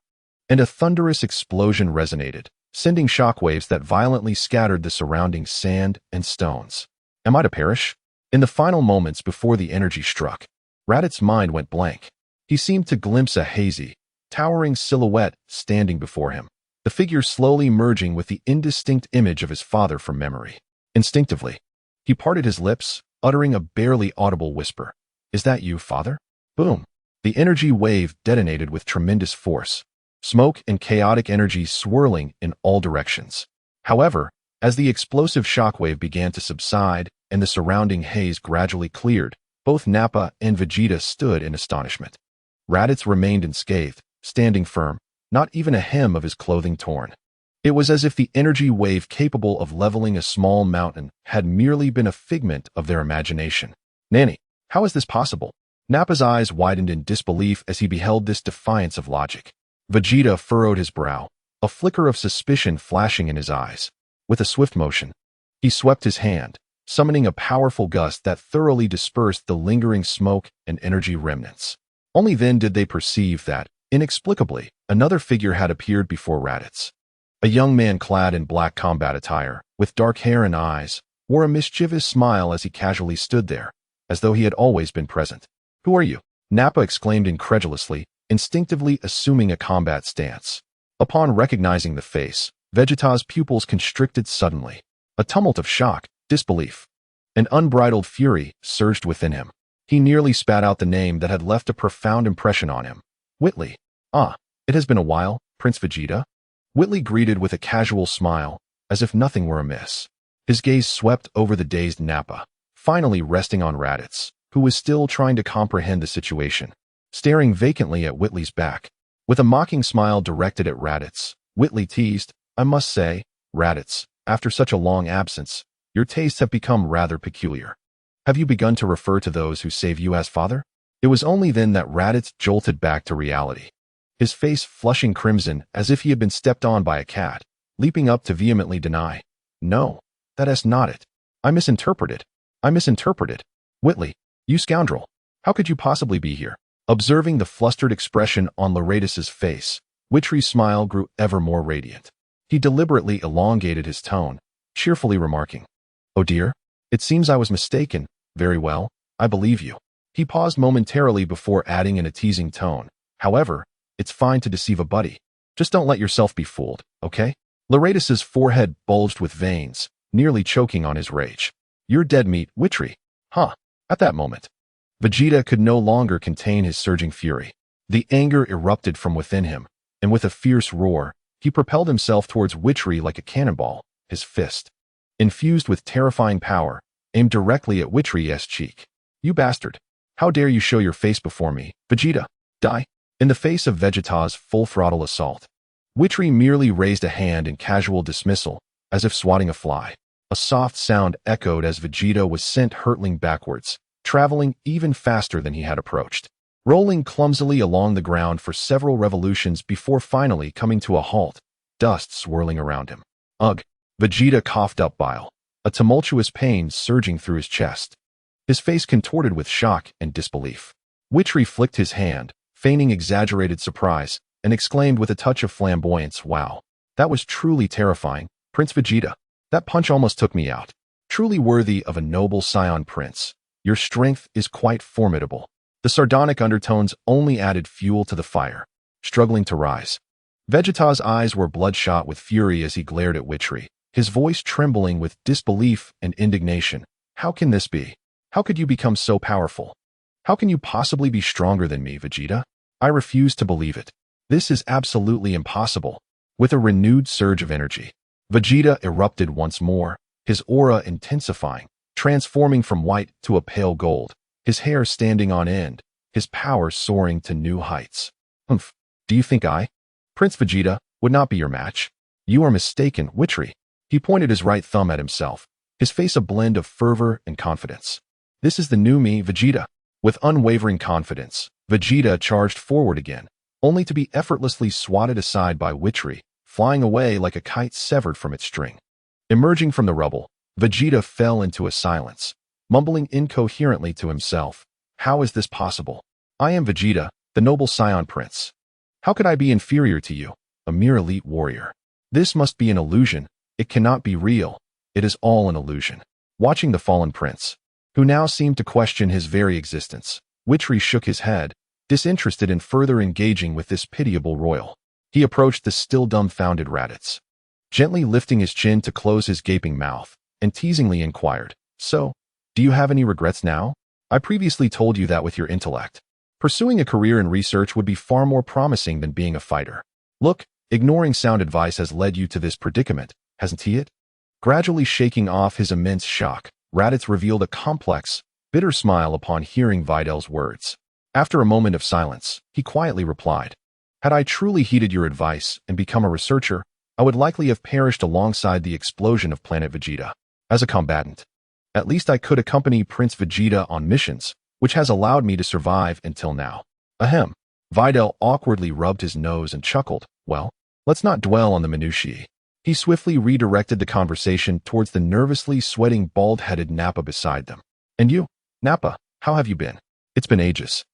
and a thunderous explosion resonated, sending shockwaves that violently scattered the surrounding sand and stones. Am I to perish? In the final moments before the energy struck, Raditz's mind went blank. He seemed to glimpse a hazy, towering silhouette standing before him, the figure slowly merging with the indistinct image of his father from memory. Instinctively, he parted his lips, uttering a barely audible whisper. Is that you, father? Boom! The energy wave detonated with tremendous force, smoke and chaotic energy swirling in all directions. However, as the explosive shockwave began to subside and the surrounding haze gradually cleared, both Nappa and Vegeta stood in astonishment. Raditz remained unscathed, standing firm, not even a hem of his clothing torn. It was as if the energy wave capable of leveling a small mountain had merely been a figment of their imagination. Nanny, how is this possible? Nappa's eyes widened in disbelief as he beheld this defiance of logic. Vegeta furrowed his brow, a flicker of suspicion flashing in his eyes. With a swift motion, he swept his hand, summoning a powerful gust that thoroughly dispersed the lingering smoke and energy remnants. Only then did they perceive that, inexplicably, another figure had appeared before Raditz. A young man clad in black combat attire, with dark hair and eyes, wore a mischievous smile as he casually stood there, as though he had always been present. Who are you? Nappa exclaimed incredulously, instinctively assuming a combat stance. Upon recognizing the face, Vegeta's pupils constricted suddenly. A tumult of shock, disbelief, and unbridled fury surged within him. He nearly spat out the name that had left a profound impression on him. Witley. Ah, it has been a while, Prince Vegeta. Witley greeted with a casual smile, as if nothing were amiss. His gaze swept over the dazed Nappa, finally resting on Raditz, who was still trying to comprehend the situation, staring vacantly at Witley's back. With a mocking smile directed at Raditz, Witley teased, I must say, Raditz, after such a long absence, your tastes have become rather peculiar. Have you begun to refer to those who save you as father? It was only then that Raditz jolted back to reality, his face flushing crimson as if he had been stepped on by a cat, leaping up to vehemently deny. No, that is not it. I misinterpreted. Witley, you scoundrel. How could you possibly be here? Observing the flustered expression on Laertes' face, Vitri's smile grew ever more radiant. He deliberately elongated his tone, cheerfully remarking, Oh dear, it seems I was mistaken. Very well, I believe you. He paused momentarily before adding in a teasing tone, However, it's fine to deceive a buddy. Just don't let yourself be fooled, okay? Laertes' forehead bulged with veins, nearly choking on his rage. You're dead meat, Vitri. Huh. At that moment, Vegeta could no longer contain his surging fury. The anger erupted from within him, and with a fierce roar, he propelled himself towards Vitri like a cannonball, his fist, infused with terrifying power, aimed directly at Vitri's cheek. You bastard. How dare you show your face before me, Vegeta? Die. In the face of Vegeta's full-throttle assault, Vitri merely raised a hand in casual dismissal, as if swatting a fly. A soft sound echoed as Vegeta was sent hurtling backwards, traveling even faster than he had approached, rolling clumsily along the ground for several revolutions before finally coming to a halt, dust swirling around him. Ugh! Vegeta coughed up bile, a tumultuous pain surging through his chest. His face contorted with shock and disbelief. Vitri flicked his hand, feigning exaggerated surprise, and exclaimed with a touch of flamboyance, Wow, that was truly terrifying, Prince Vegeta. That punch almost took me out. Truly worthy of a noble Saiyan prince. Your strength is quite formidable. The sardonic undertones only added fuel to the fire. Struggling to rise, Vegeta's eyes were bloodshot with fury as he glared at Vitri, his voice trembling with disbelief and indignation. How can this be? How could you become so powerful? How can you possibly be stronger than me, Vegeta? I refuse to believe it. This is absolutely impossible. With a renewed surge of energy, Vegeta erupted once more, his aura intensifying, transforming from white to a pale gold, his hair standing on end, his power soaring to new heights. Hmph, do you think Prince Vegeta, would not be your match? You are mistaken, Vitri. He pointed his right thumb at himself, his face a blend of fervor and confidence. This is the new me, Vegeta. With unwavering confidence, Vegeta charged forward again, only to be effortlessly swatted aside by Vitri, flying away like a kite severed from its string. Emerging from the rubble, Vegeta fell into a silence, mumbling incoherently to himself. How is this possible? I am Vegeta, the noble Saiyan prince. How could I be inferior to you, a mere elite warrior? This must be an illusion. It cannot be real. It is all an illusion. Watching the fallen prince, who now seemed to question his very existence, Vitri shook his head, disinterested in further engaging with this pitiable royal. He approached the still dumbfounded Raditz, gently lifting his chin to close his gaping mouth, and teasingly inquired, So, do you have any regrets now? I previously told you that with your intellect, pursuing a career in research would be far more promising than being a fighter. Look, ignoring sound advice has led you to this predicament, hasn't he it? Gradually shaking off his immense shock, Raditz revealed a complex, bitter smile upon hearing Vidal's words. After a moment of silence, he quietly replied, Had I truly heeded your advice and become a researcher, I would likely have perished alongside the explosion of Planet Vegeta. As a combatant, at least I could accompany Prince Vegeta on missions, which has allowed me to survive until now. Ahem. Vidal awkwardly rubbed his nose and chuckled. Well, let's not dwell on the minutiae. He swiftly redirected the conversation towards the nervously sweating bald-headed Nappa beside them. And you, Nappa, how have you been? It's been ages.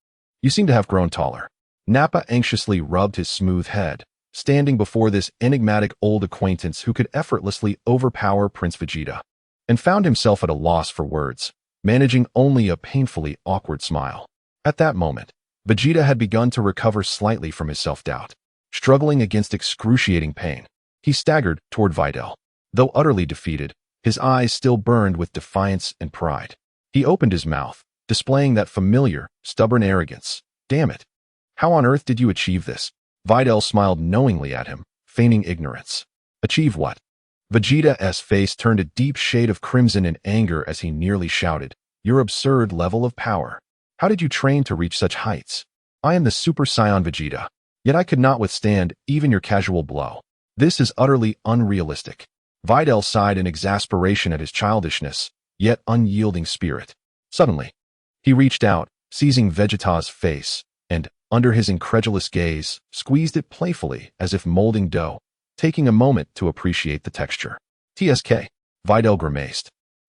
You seem to have grown taller. Nappa anxiously rubbed his smooth head, standing before this enigmatic old acquaintance who could effortlessly overpower Prince Vegeta, and found himself at a loss for words, managing only a painfully awkward smile. At that moment, Vegeta had begun to recover slightly from his self-doubt. Struggling against excruciating pain, he staggered toward Vidal. Though utterly defeated, his eyes still burned with defiance and pride. He opened his mouth, displaying that familiar, stubborn arrogance. Damn it. How on earth did you achieve this? Vidal smiled knowingly at him, feigning ignorance. Achieve what? Vegeta's face turned a deep shade of crimson in anger as he nearly shouted, Your absurd level of power. How did you train to reach such heights? I am the Super Saiyan Vegeta, yet I could not withstand even your casual blow. This is utterly unrealistic. Vidal sighed in exasperation at his childishness, yet unyielding spirit. Suddenly, he reached out, seizing Vegeta's face, and, under his incredulous gaze, squeezed it playfully as if molding dough, taking a moment to appreciate the texture. TSK. Vidal grimaced.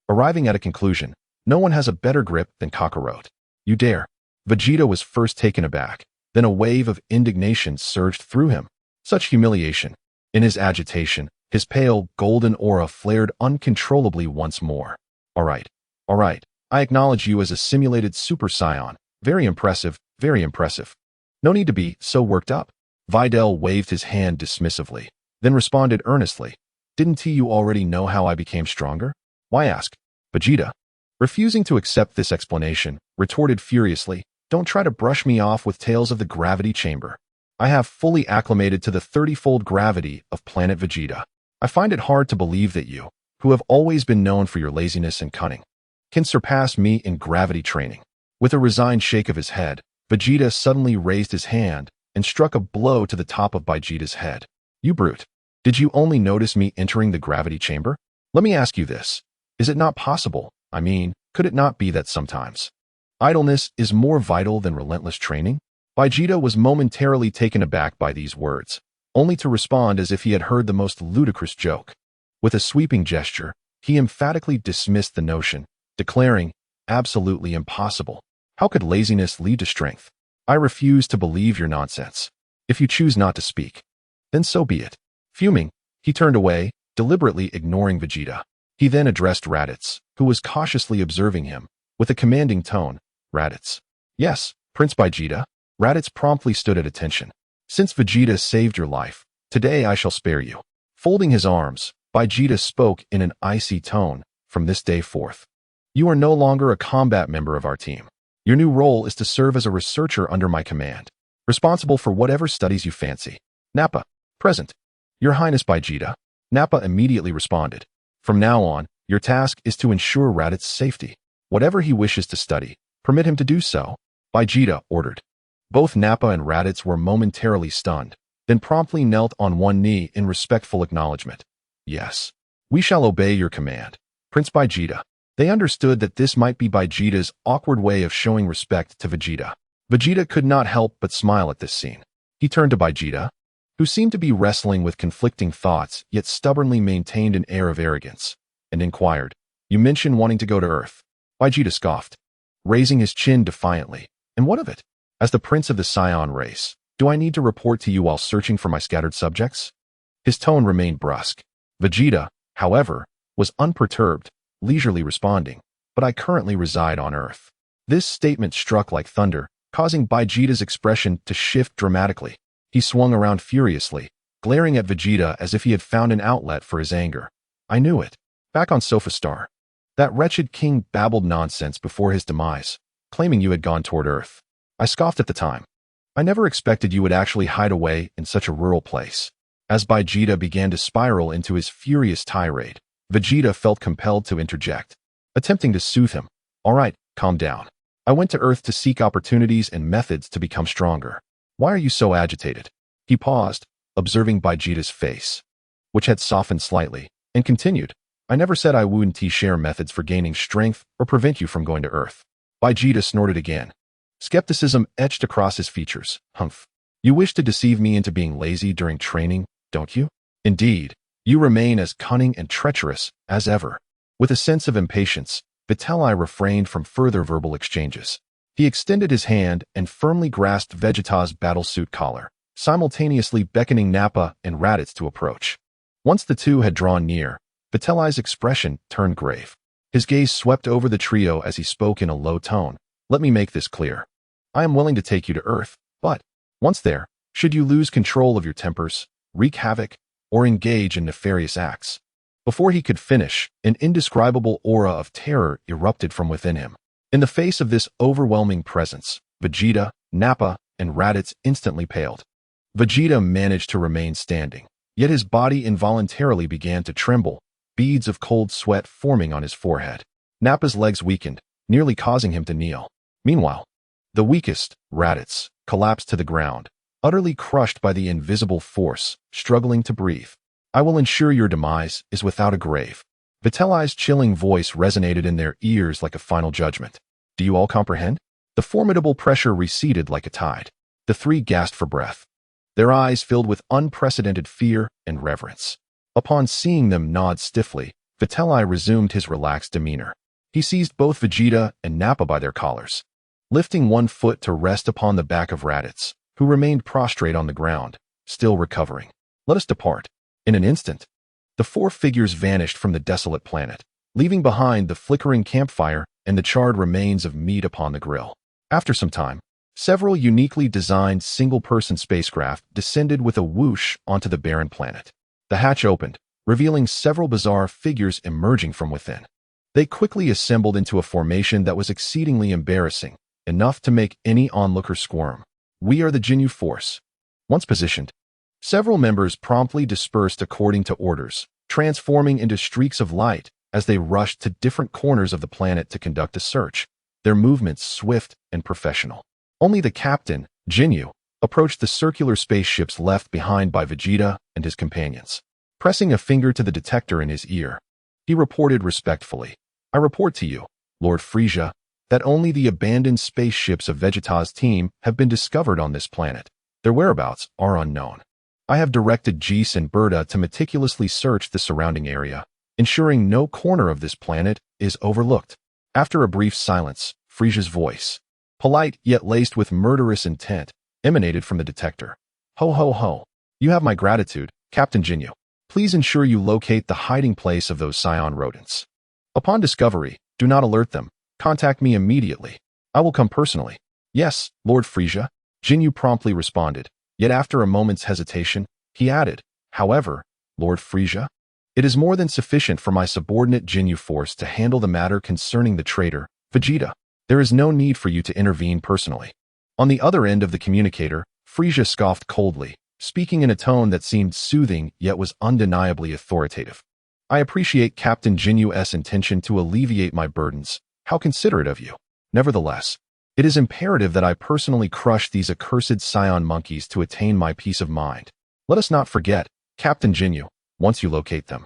Arriving at a conclusion, no one has a better grip than Kakarot. You dare. Vegeta was first taken aback, then a wave of indignation surged through him. Such humiliation. In his agitation, his pale, golden aura flared uncontrollably once more. All right. I acknowledge you as a simulated Super Saiyan. Very impressive, very impressive. No need to be so worked up. Vidal waved his hand dismissively, then responded earnestly. Didn't you already know how I became stronger? Why ask? Vegeta, refusing to accept this explanation, retorted furiously, Don't try to brush me off with tales of the gravity chamber. I have fully acclimated to the 30-fold gravity of Planet Vegeta. I find it hard to believe that you, who have always been known for your laziness and cunning, can surpass me in gravity training. With a resigned shake of his head, Vegeta suddenly raised his hand and struck a blow to the top of Vegeta's head. You brute. Did you only notice me entering the gravity chamber? Let me ask you this. Is it not possible, could it not be that sometimes idleness is more vital than relentless training? Vegeta was momentarily taken aback by these words, only to respond as if he had heard the most ludicrous joke. With a sweeping gesture, he emphatically dismissed the notion, declaring, Absolutely impossible. How could laziness lead to strength? I refuse to believe your nonsense. If you choose not to speak, then so be it. Fuming, he turned away, deliberately ignoring Vegeta. He then addressed Raditz, who was cautiously observing him, with a commanding tone. Raditz. Yes, Prince Vegeta. Raditz promptly stood at attention. Since Vegeta saved your life, Today I shall spare you. Folding his arms, Vegeta spoke in an icy tone. From this day forth, you are no longer a combat member of our team. Your new role is to serve as a researcher under my command, responsible for whatever studies you fancy. Nappa, present. Your Highness Vegeta. Nappa immediately responded. From now on, your task is to ensure Raditz' safety. Whatever he wishes to study, permit him to do so, Vegeta ordered. Both Nappa and Raditz were momentarily stunned, then promptly knelt on one knee in respectful acknowledgement. Yes, we shall obey your command, Prince Vegeta. They understood that this might be Vegeta's awkward way of showing respect to Vegeta. Vegeta could not help but smile at this scene. He turned to Vegeta, who seemed to be wrestling with conflicting thoughts yet stubbornly maintained an air of arrogance, and inquired, You mentioned wanting to go to Earth. Vegeta scoffed, raising his chin defiantly. And what of it? As the prince of the Saiyan race, do I need to report to you while searching for my scattered subjects? His tone remained brusque. Vegeta, however, was unperturbed, leisurely responding, But I currently reside on Earth. This statement struck like thunder, causing Vegeta's expression to shift dramatically. He swung around furiously, glaring at Vegeta as if he had found an outlet for his anger. I knew it. Back on Sofa Star. That wretched king babbled nonsense before his demise, claiming you had gone toward Earth. I scoffed at the time. I never expected you would actually hide away in such a rural place. As Vegeta began to spiral into his furious tirade, Vegeta felt compelled to interject, attempting to soothe him. All right, calm down. I went to Earth to seek opportunities and methods to become stronger. Why are you so agitated? He paused, observing Vegeta's face, which had softened slightly, and continued, I never said I wouldn't share methods for gaining strength or prevent you from going to Earth. Vegeta snorted again. Skepticism etched across his features. Hmph. You wish to deceive me into being lazy during training, don't you? Indeed, you remain as cunning and treacherous as ever. With a sense of impatience, Vitri refrained from further verbal exchanges. He extended his hand and firmly grasped Vegeta's battlesuit collar, simultaneously beckoning Nappa and Raditz to approach. Once the two had drawn near, Vitri's expression turned grave. His gaze swept over the trio as he spoke in a low tone. Let me make this clear. I am willing to take you to Earth, but, once there, should you lose control of your tempers, wreak havoc, or engage in nefarious acts. Before he could finish, an indescribable aura of terror erupted from within him. In the face of this overwhelming presence, Vegeta, Nappa, and Raditz instantly paled. Vegeta managed to remain standing, yet his body involuntarily began to tremble, beads of cold sweat forming on his forehead. Nappa's legs weakened, nearly causing him to kneel. Meanwhile, the weakest, Raditz, collapsed to the ground, utterly crushed by the invisible force, struggling to breathe. I will ensure your demise is without a grave. Vitri's chilling voice resonated in their ears like a final judgment. Do you all comprehend? The formidable pressure receded like a tide. The three gasped for breath, their eyes filled with unprecedented fear and reverence. Upon seeing them nod stiffly, Vitri resumed his relaxed demeanor. He seized both Vegeta and Nappa by their collars, lifting one foot to rest upon the back of Raditz, who remained prostrate on the ground, still recovering. Let us depart. In an instant, the four figures vanished from the desolate planet, leaving behind the flickering campfire and the charred remains of meat upon the grill. After some time, several uniquely designed single-person spacecraft descended with a whoosh onto the barren planet. The hatch opened, revealing several bizarre figures emerging from within. They quickly assembled into a formation that was exceedingly embarrassing, enough to make any onlooker squirm. We are the Ginyu Force. Once positioned, several members promptly dispersed according to orders, transforming into streaks of light as they rushed to different corners of the planet to conduct a search, their movements swift and professional. Only the captain, Ginyu, approached the circular spaceships left behind by Vegeta and his companions. Pressing a finger to the detector in his ear, he reported respectfully, I report to you, Lord Frieza, that only the abandoned spaceships of Vegeta's team have been discovered on this planet. Their whereabouts are unknown. I have directed Geese and Berta to meticulously search the surrounding area, ensuring no corner of this planet is overlooked. After a brief silence, Frieza's voice, polite yet laced with murderous intent, emanated from the detector. Ho ho ho. You have my gratitude, Captain Ginyu. Please ensure you locate the hiding place of those Saiyan rodents. Upon discovery, do not alert them. Contact me immediately. I will come personally. Yes, Lord Frieza, Ginyu promptly responded, yet after a moment's hesitation, He added, "However, Lord Frieza, it is more than sufficient for my subordinate Ginyu Force to handle the matter concerning the traitor, Vegeta. There is no need for you to intervene personally." On the other end of the communicator, Frieza scoffed coldly, speaking in a tone that seemed soothing yet was undeniably authoritative. "I appreciate Captain Jinyu's intention to alleviate my burdens. How considerate of you. Nevertheless, it is imperative that I personally crush these accursed Saiyan monkeys to attain my peace of mind. Let us not forget, Captain Ginyu, once you locate them,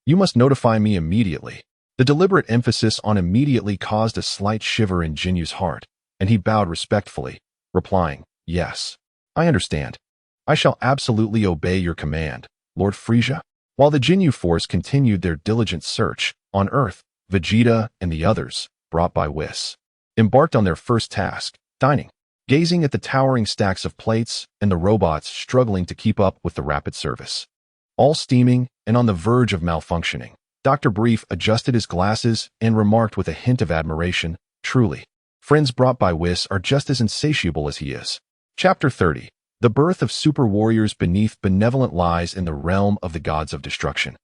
you must notify me immediately." The deliberate emphasis on immediately caused a slight shiver in Jinyu's heart, and he bowed respectfully, replying, "Yes, I understand. I shall absolutely obey your command, Lord Frieza." While the Ginyu Force continued their diligent search, on Earth, Vegeta and the others, brought by Whis, embarked on their first task, dining. Gazing at the towering stacks of plates and the robots struggling to keep up with the rapid service, all steaming and on the verge of malfunctioning, Dr. Brief adjusted his glasses and remarked with a hint of admiration, "Truly, friends brought by Whis are just as insatiable as he is." Chapter 30. The birth of super warriors beneath benevolent lies in the realm of the gods of destruction.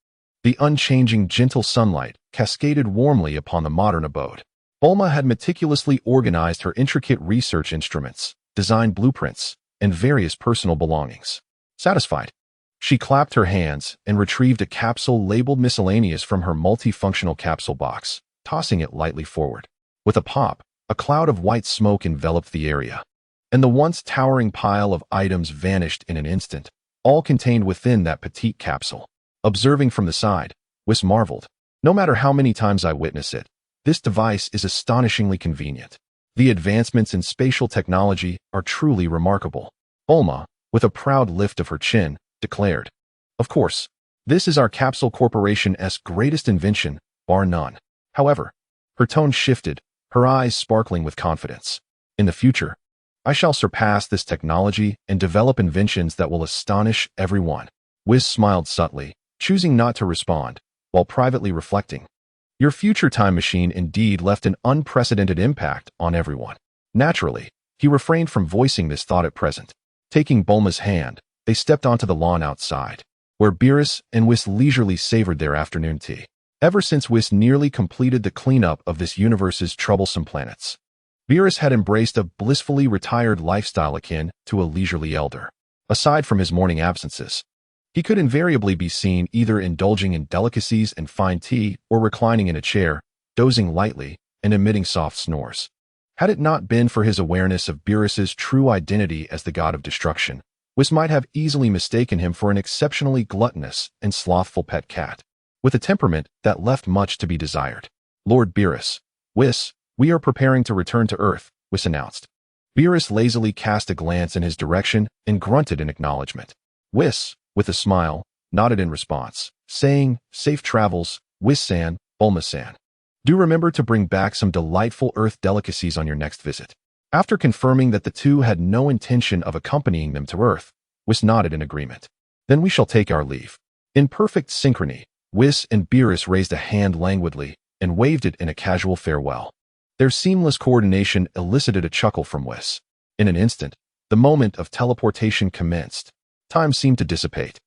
The unchanging gentle sunlight cascaded warmly upon the modern abode. Bulma had meticulously organized her intricate research instruments, designed blueprints, and various personal belongings. Satisfied, she clapped her hands and retrieved a capsule labeled miscellaneous from her multifunctional capsule box, tossing it lightly forward. With a pop, a cloud of white smoke enveloped the area, and the once towering pile of items vanished in an instant, all contained within that petite capsule. Observing from the side, Whis marveled. "No matter how many times I witness it, this device is astonishingly convenient. The advancements in spatial technology are truly remarkable." Bulma, with a proud lift of her chin, declared, "Of course, this is our Capsule Corporation's greatest invention, bar none." However, her tone shifted, her eyes sparkling with confidence. "In the future, I shall surpass this technology and develop inventions that will astonish everyone." Whis smiled subtly, choosing not to respond, while privately reflecting, "Your future time machine indeed left an unprecedented impact on everyone." Naturally, he refrained from voicing this thought at present. Taking Bulma's hand, they stepped onto the lawn outside, where Beerus and Whis leisurely savored their afternoon tea. Ever since Whis nearly completed the cleanup of this universe's troublesome planets, Beerus had embraced a blissfully retired lifestyle akin to a leisurely elder. Aside from his morning absences, he could invariably be seen either indulging in delicacies and fine tea or reclining in a chair, dozing lightly and emitting soft snores. Had it not been for his awareness of Beerus's true identity as the god of destruction, Whis might have easily mistaken him for an exceptionally gluttonous and slothful pet cat, with a temperament that left much to be desired. "Lord Beerus, Whis, we are preparing to return to Earth," Whis announced. Beerus lazily cast a glance in his direction and grunted in acknowledgement. Whis, with a smile, nodded in response, saying, "Safe travels, Whis-san, Bulma-san. Do remember to bring back some delightful Earth delicacies on your next visit." After confirming that the two had no intention of accompanying them to Earth, Whis nodded in agreement. "Then we shall take our leave." In perfect synchrony, Whis and Beerus raised a hand languidly and waved it in a casual farewell. Their seamless coordination elicited a chuckle from Whis. In an instant, the moment of teleportation commenced. Time seemed to dissipate,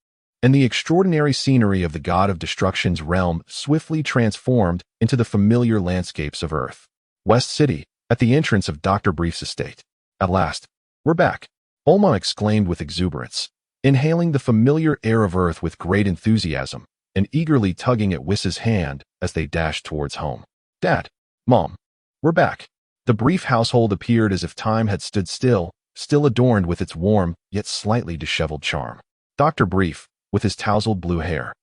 and the extraordinary scenery of the god of destruction's realm swiftly transformed into the familiar landscapes of Earth. West City, at the entrance of Dr. Brief's estate. "At last, we're back," Bulma exclaimed with exuberance, inhaling the familiar air of Earth with great enthusiasm and eagerly tugging at Whis's hand as they dashed towards home. "Dad, Mom, we're back." The Brief household appeared as if time had stood still adorned with its warm yet slightly disheveled charm. Dr. Brief, with his tousled blue hair,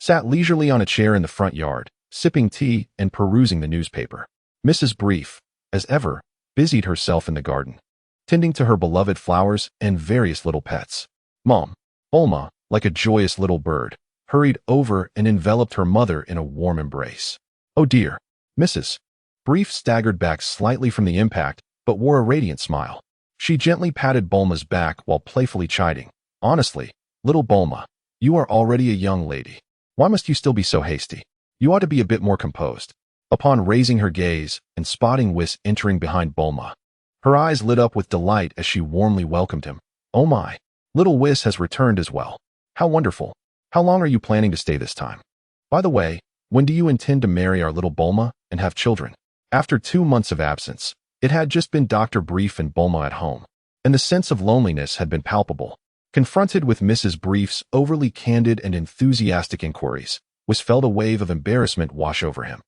sat leisurely on a chair in the front yard, sipping tea and perusing the newspaper. Mrs. Brief, as ever, busied herself in the garden, tending to her beloved flowers and various little pets. Mom, Bulma, like a joyous little bird, hurried over and enveloped her mother in a warm embrace. "Oh dear, Mrs. Brief staggered back slightly from the impact, but wore a radiant smile. She gently patted Bulma's back while playfully chiding, "Honestly, little Bulma, you are already a young lady. Why must you still be so hasty? You ought to be a bit more composed." Upon raising her gaze and spotting Whis entering behind Bulma, her eyes lit up with delight as she warmly welcomed him. "Oh my, little Whis has returned as well. How wonderful. How long are you planning to stay this time? By the way, when do you intend to marry our little Bulma and have children? After 2 months of absence, it had just been Dr. Brief and Bulma at home, and the sense of loneliness had been palpable. Confronted with Mrs. Brief's overly candid and enthusiastic inquiries, was felt a wave of embarrassment wash over him.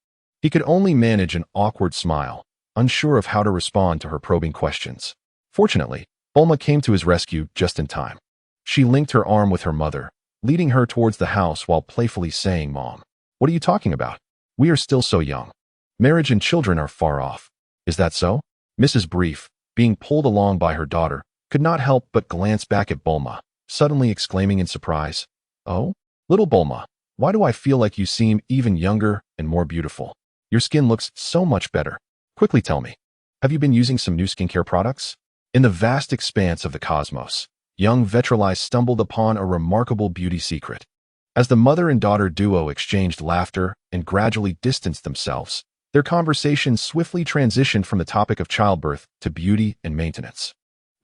He could only manage an awkward smile, unsure of how to respond to her probing questions. Fortunately, Bulma came to his rescue just in time. She linked her arm with her mother, leading her towards the house while playfully saying, "Mom, what are you talking about? We are still so young. Marriage and children are far off. Is that so?" Mrs. Brief, being pulled along by her daughter, could not help but glance back at Bulma, suddenly exclaiming in surprise, "Oh, little Bulma, why do I feel like you seem even younger and more beautiful? Your skin looks so much better. Quickly tell me, have you been using some new skincare products?" In the vast expanse of the cosmos, young Vitri stumbled upon a remarkable beauty secret. As the mother and daughter duo exchanged laughter and gradually distanced themselves, their conversation swiftly transitioned from the topic of childbirth to beauty and maintenance.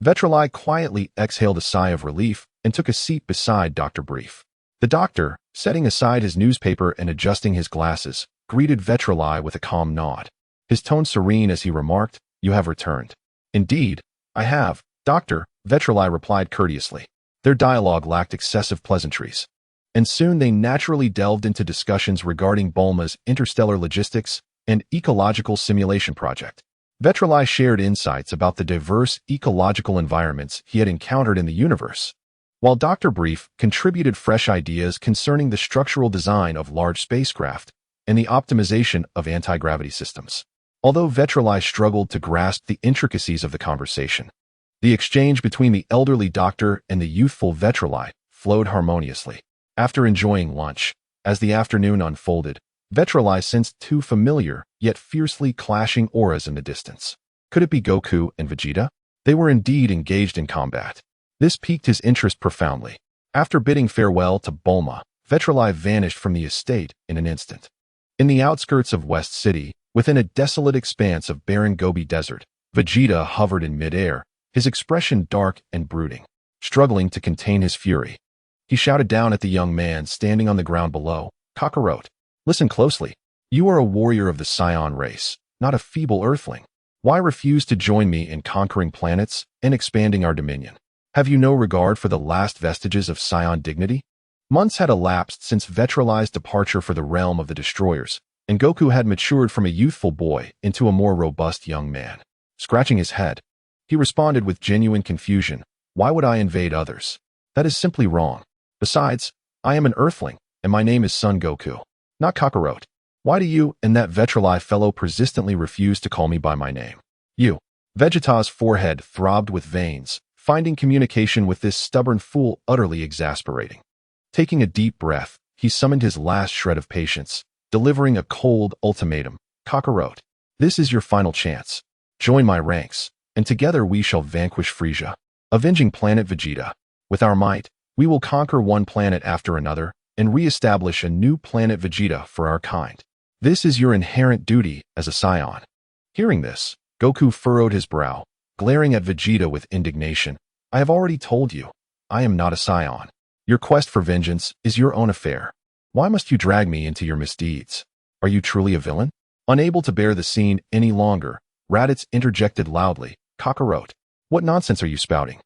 Vitri quietly exhaled a sigh of relief and took a seat beside Dr. Brief. The doctor, setting aside his newspaper and adjusting his glasses, greeted Vitri with a calm nod. His tone serene as he remarked, "You have returned." "Indeed, I have, Doctor," Vitri replied courteously. Their dialogue lacked excessive pleasantries, and soon they naturally delved into discussions regarding Bulma's interstellar logistics and ecological simulation project. Vitri shared insights about the diverse ecological environments he had encountered in the universe, while Dr. Brief contributed fresh ideas concerning the structural design of large spacecraft and the optimization of anti-gravity systems. Although Vitri struggled to grasp the intricacies of the conversation, the exchange between the elderly doctor and the youthful Vitri flowed harmoniously. After enjoying lunch, as the afternoon unfolded, Vitri sensed two familiar, yet fiercely clashing auras in the distance. Could it be Goku and Vegeta? They were indeed engaged in combat. This piqued his interest profoundly. After bidding farewell to Bulma, Vitri vanished from the estate in an instant. In the outskirts of West City, within a desolate expanse of barren Gobi Desert, Vegeta hovered in midair, his expression dark and brooding. Struggling to contain his fury, he shouted down at the young man standing on the ground below, "Kakarot, listen closely. You are a warrior of the Saiyan race, not a feeble earthling. Why refuse to join me in conquering planets and expanding our dominion? Have you no regard for the last vestiges of Saiyan dignity?" Months had elapsed since Vitri's departure for the realm of the destroyers, and Goku had matured from a youthful boy into a more robust young man. Scratching his head, he responded with genuine confusion, "Why would I invade others? That is simply wrong. Besides, I am an earthling, and my name is Son Goku, not Kakarot. Why do you and that Vitri fellow persistently refuse to call me by my name?" "You." Vegeta's forehead throbbed with veins, finding communication with this stubborn fool utterly exasperating. Taking a deep breath, he summoned his last shred of patience, delivering a cold ultimatum. "Kakarot, this is your final chance. Join my ranks, and together we shall vanquish Frieza, avenging Planet Vegeta. With our might, we will conquer one planet after another and re-establish a new Planet Vegeta for our kind. This is your inherent duty as a Saiyan." Hearing this, Goku furrowed his brow, glaring at Vegeta with indignation. "I have already told you, I am not a Saiyan. Your quest for vengeance is your own affair. Why must you drag me into your misdeeds? Are you truly a villain?" Unable to bear the scene any longer, Raditz interjected loudly, "Kakarot, what nonsense are you spouting?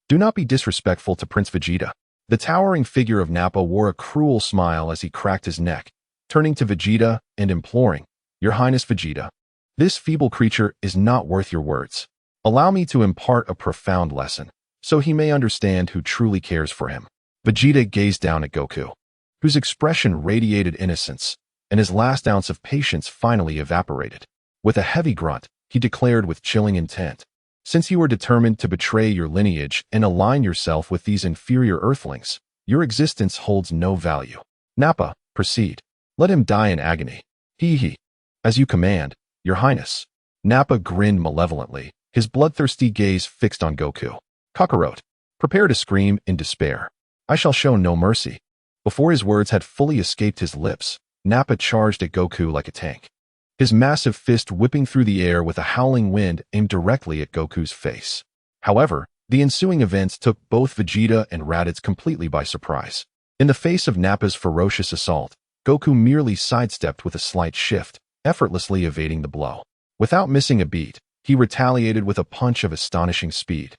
Do not be disrespectful to Prince Vegeta." The towering figure of Nappa wore a cruel smile as he cracked his neck, turning to Vegeta and imploring, "Your Highness Vegeta, this feeble creature is not worth your words. Allow me to impart a profound lesson, so he may understand who truly cares for him." Vegeta gazed down at Goku, whose expression radiated innocence, and his last ounce of patience finally evaporated. With a heavy grunt, he declared with chilling intent, "Since you are determined to betray your lineage and align yourself with these inferior earthlings, your existence holds no value. Nappa, proceed. Let him die in agony." "Hee. As you command, Your Highness." Nappa grinned malevolently, his bloodthirsty gaze fixed on Goku. "Kakarot, prepare to scream in despair. I shall show no mercy." Before his words had fully escaped his lips, Nappa charged at Goku like a tank, his massive fist whipping through the air with a howling wind aimed directly at Goku's face. However, the ensuing events took both Vegeta and Raditz completely by surprise. In the face of Nappa's ferocious assault, Goku merely sidestepped with a slight shift, effortlessly evading the blow. Without missing a beat, he retaliated with a punch of astonishing speed,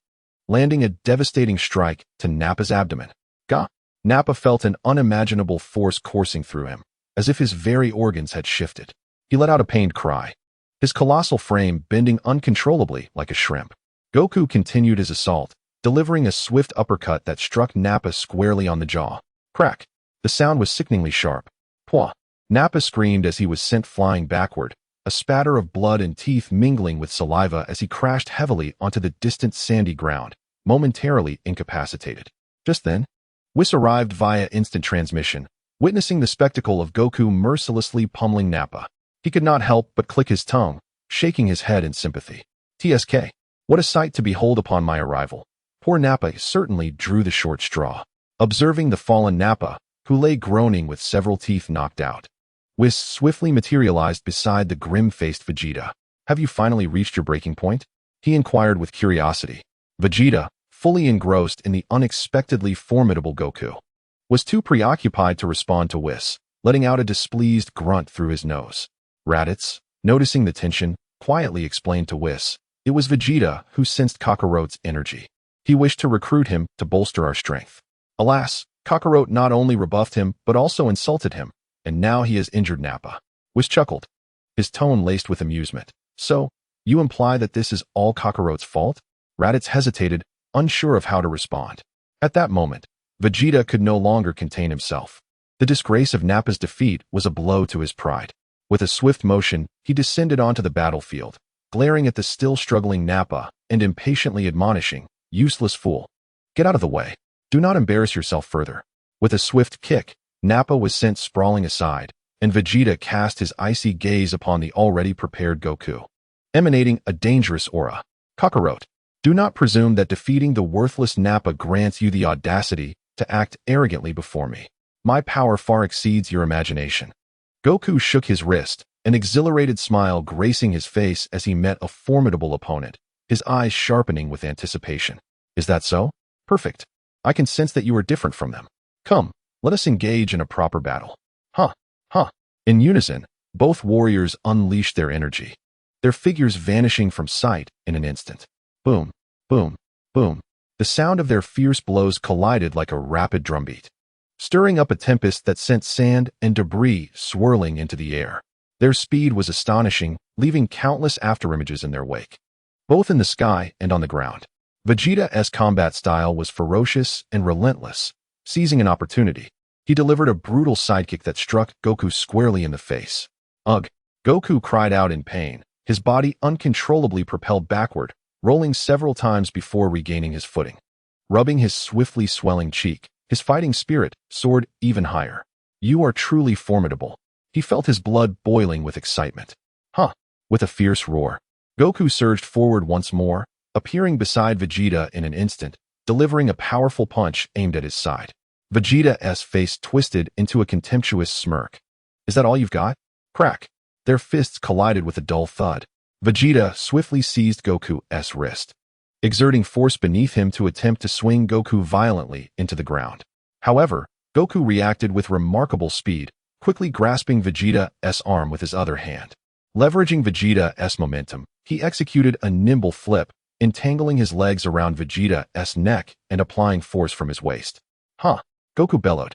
landing a devastating strike to Nappa's abdomen. Gah! Nappa felt an unimaginable force coursing through him, as if his very organs had shifted. He let out a pained cry, his colossal frame bending uncontrollably like a shrimp. Goku continued his assault, delivering a swift uppercut that struck Nappa squarely on the jaw. Crack! The sound was sickeningly sharp. Pwah! Nappa screamed as he was sent flying backward, a spatter of blood and teeth mingling with saliva as he crashed heavily onto the distant sandy ground, momentarily incapacitated. Just then, Whis arrived via instant transmission, witnessing the spectacle of Goku mercilessly pummeling Nappa. He could not help but click his tongue, shaking his head in sympathy. TSK. What a sight to behold upon my arrival. Poor Nappa certainly drew the short straw. Observing the fallen Nappa, who lay groaning with several teeth knocked out, Whis swiftly materialized beside the grim-faced Vegeta. Have you finally reached your breaking point? He inquired with curiosity. Vegeta, fully engrossed in the unexpectedly formidable Goku, was too preoccupied to respond to Whis, letting out a displeased grunt through his nose. Raditz, noticing the tension, quietly explained to Whis, it was Vegeta who sensed Kakarot's energy. He wished to recruit him to bolster our strength. Alas, Kakarot not only rebuffed him but also insulted him, and now he has injured Nappa. Whis chuckled, his tone laced with amusement. So, you imply that this is all Kakarot's fault? Raditz hesitated, unsure of how to respond. At that moment, Vegeta could no longer contain himself. The disgrace of Nappa's defeat was a blow to his pride. With a swift motion, he descended onto the battlefield, glaring at the still struggling Nappa and impatiently admonishing, useless fool. Get out of the way. Do not embarrass yourself further. With a swift kick, Nappa was sent sprawling aside, and Vegeta cast his icy gaze upon the already prepared Goku, emanating a dangerous aura. Kakarot, do not presume that defeating the worthless Nappa grants you the audacity to act arrogantly before me. My power far exceeds your imagination. Goku shook his wrist, an exhilarated smile gracing his face as he met a formidable opponent, his eyes sharpening with anticipation. Is that so? Perfect. I can sense that you are different from them. Come, let us engage in a proper battle. Huh. In unison, both warriors unleashed their energy, their figures vanishing from sight in an instant. Boom, boom, boom. The sound of their fierce blows collided like a rapid drumbeat, stirring up a tempest that sent sand and debris swirling into the air. Their speed was astonishing, leaving countless afterimages in their wake, both in the sky and on the ground. Vegeta's combat style was ferocious and relentless. Seizing an opportunity, he delivered a brutal sidekick that struck Goku squarely in the face. Ugh! Goku cried out in pain, his body uncontrollably propelled backward, rolling several times before regaining his footing. Rubbing his swiftly swelling cheek, his fighting spirit soared even higher. You are truly formidable. He felt his blood boiling with excitement. With a fierce roar, Goku surged forward once more, appearing beside Vegeta in an instant, delivering a powerful punch aimed at his side. Vegeta's face twisted into a contemptuous smirk. Is that all you've got? Crack! Their fists collided with a dull thud. Vegeta swiftly seized Goku's wrist, exerting force beneath him to attempt to swing Goku violently into the ground. However, Goku reacted with remarkable speed, quickly grasping Vegeta's arm with his other hand. Leveraging Vegeta's momentum, he executed a nimble flip, entangling his legs around Vegeta's neck and applying force from his waist. Goku bellowed,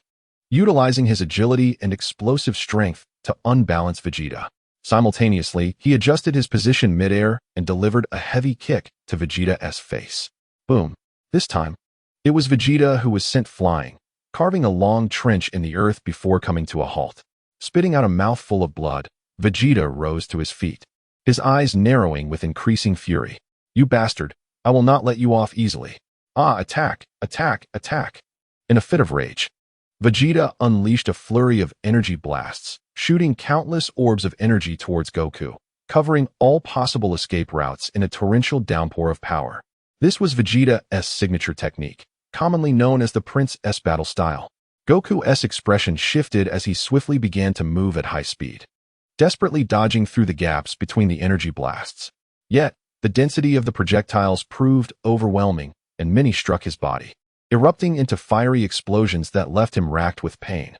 utilizing his agility and explosive strength to unbalance Vegeta. Simultaneously, he adjusted his position midair and delivered a heavy kick to Vegeta's face. Boom. This time, it was Vegeta who was sent flying, carving a long trench in the earth before coming to a halt. Spitting out a mouthful of blood, Vegeta rose to his feet, his eyes narrowing with increasing fury. You bastard, I will not let you off easily. Attack, attack, attack. In a fit of rage, Vegeta unleashed a flurry of energy blasts, shooting countless orbs of energy towards Goku, covering all possible escape routes in a torrential downpour of power. This was Vegeta's signature technique, commonly known as the Prince S battle style. Goku's expression shifted as he swiftly began to move at high speed, desperately dodging through the gaps between the energy blasts. Yet, the density of the projectiles proved overwhelming, and many struck his body, erupting into fiery explosions that left him racked with pain.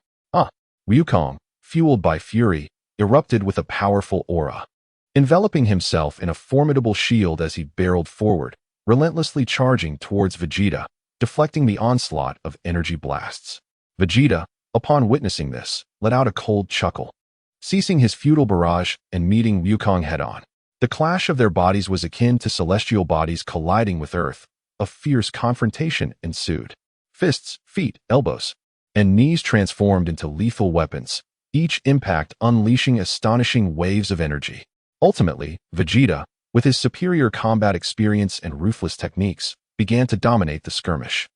Wukong, fueled by fury, erupted with a powerful aura, enveloping himself in a formidable shield as he barreled forward, relentlessly charging towards Vegeta, deflecting the onslaught of energy blasts. Vegeta, upon witnessing this, let out a cold chuckle, ceasing his futile barrage and meeting Wukong head-on. The clash of their bodies was akin to celestial bodies colliding with Earth. A fierce confrontation ensued. Fists, feet, elbows, and knees transformed into lethal weapons, each impact unleashing astonishing waves of energy. Ultimately, Vegeta, with his superior combat experience and ruthless techniques, began to dominate the skirmish,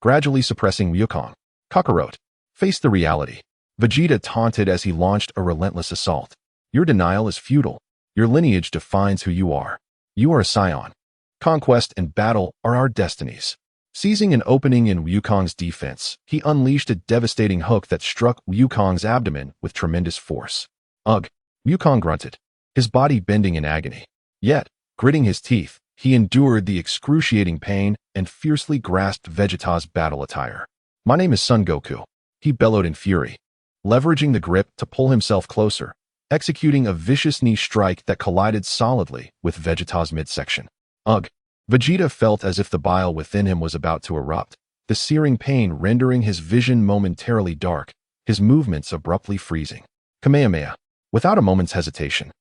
gradually suppressing Wukong. Kakarot faced the reality. Vegeta taunted as he launched a relentless assault. Your denial is futile. Your lineage defines who you are. You are a Saiyan. Conquest and battle are our destinies. Seizing an opening in Wukong's defense, he unleashed a devastating hook that struck Wukong's abdomen with tremendous force. Ugh! Wukong grunted, his body bending in agony. Yet, gritting his teeth, he endured the excruciating pain and fiercely grasped Vegeta's battle attire. My name is Son Goku, he bellowed in fury, leveraging the grip to pull himself closer, executing a vicious knee strike that collided solidly with Vegeta's midsection. Ugh! Vegeta felt as if the bile within him was about to erupt, the searing pain rendering his vision momentarily dark, his movements abruptly freezing. Kamehameha. Without a moment's hesitation,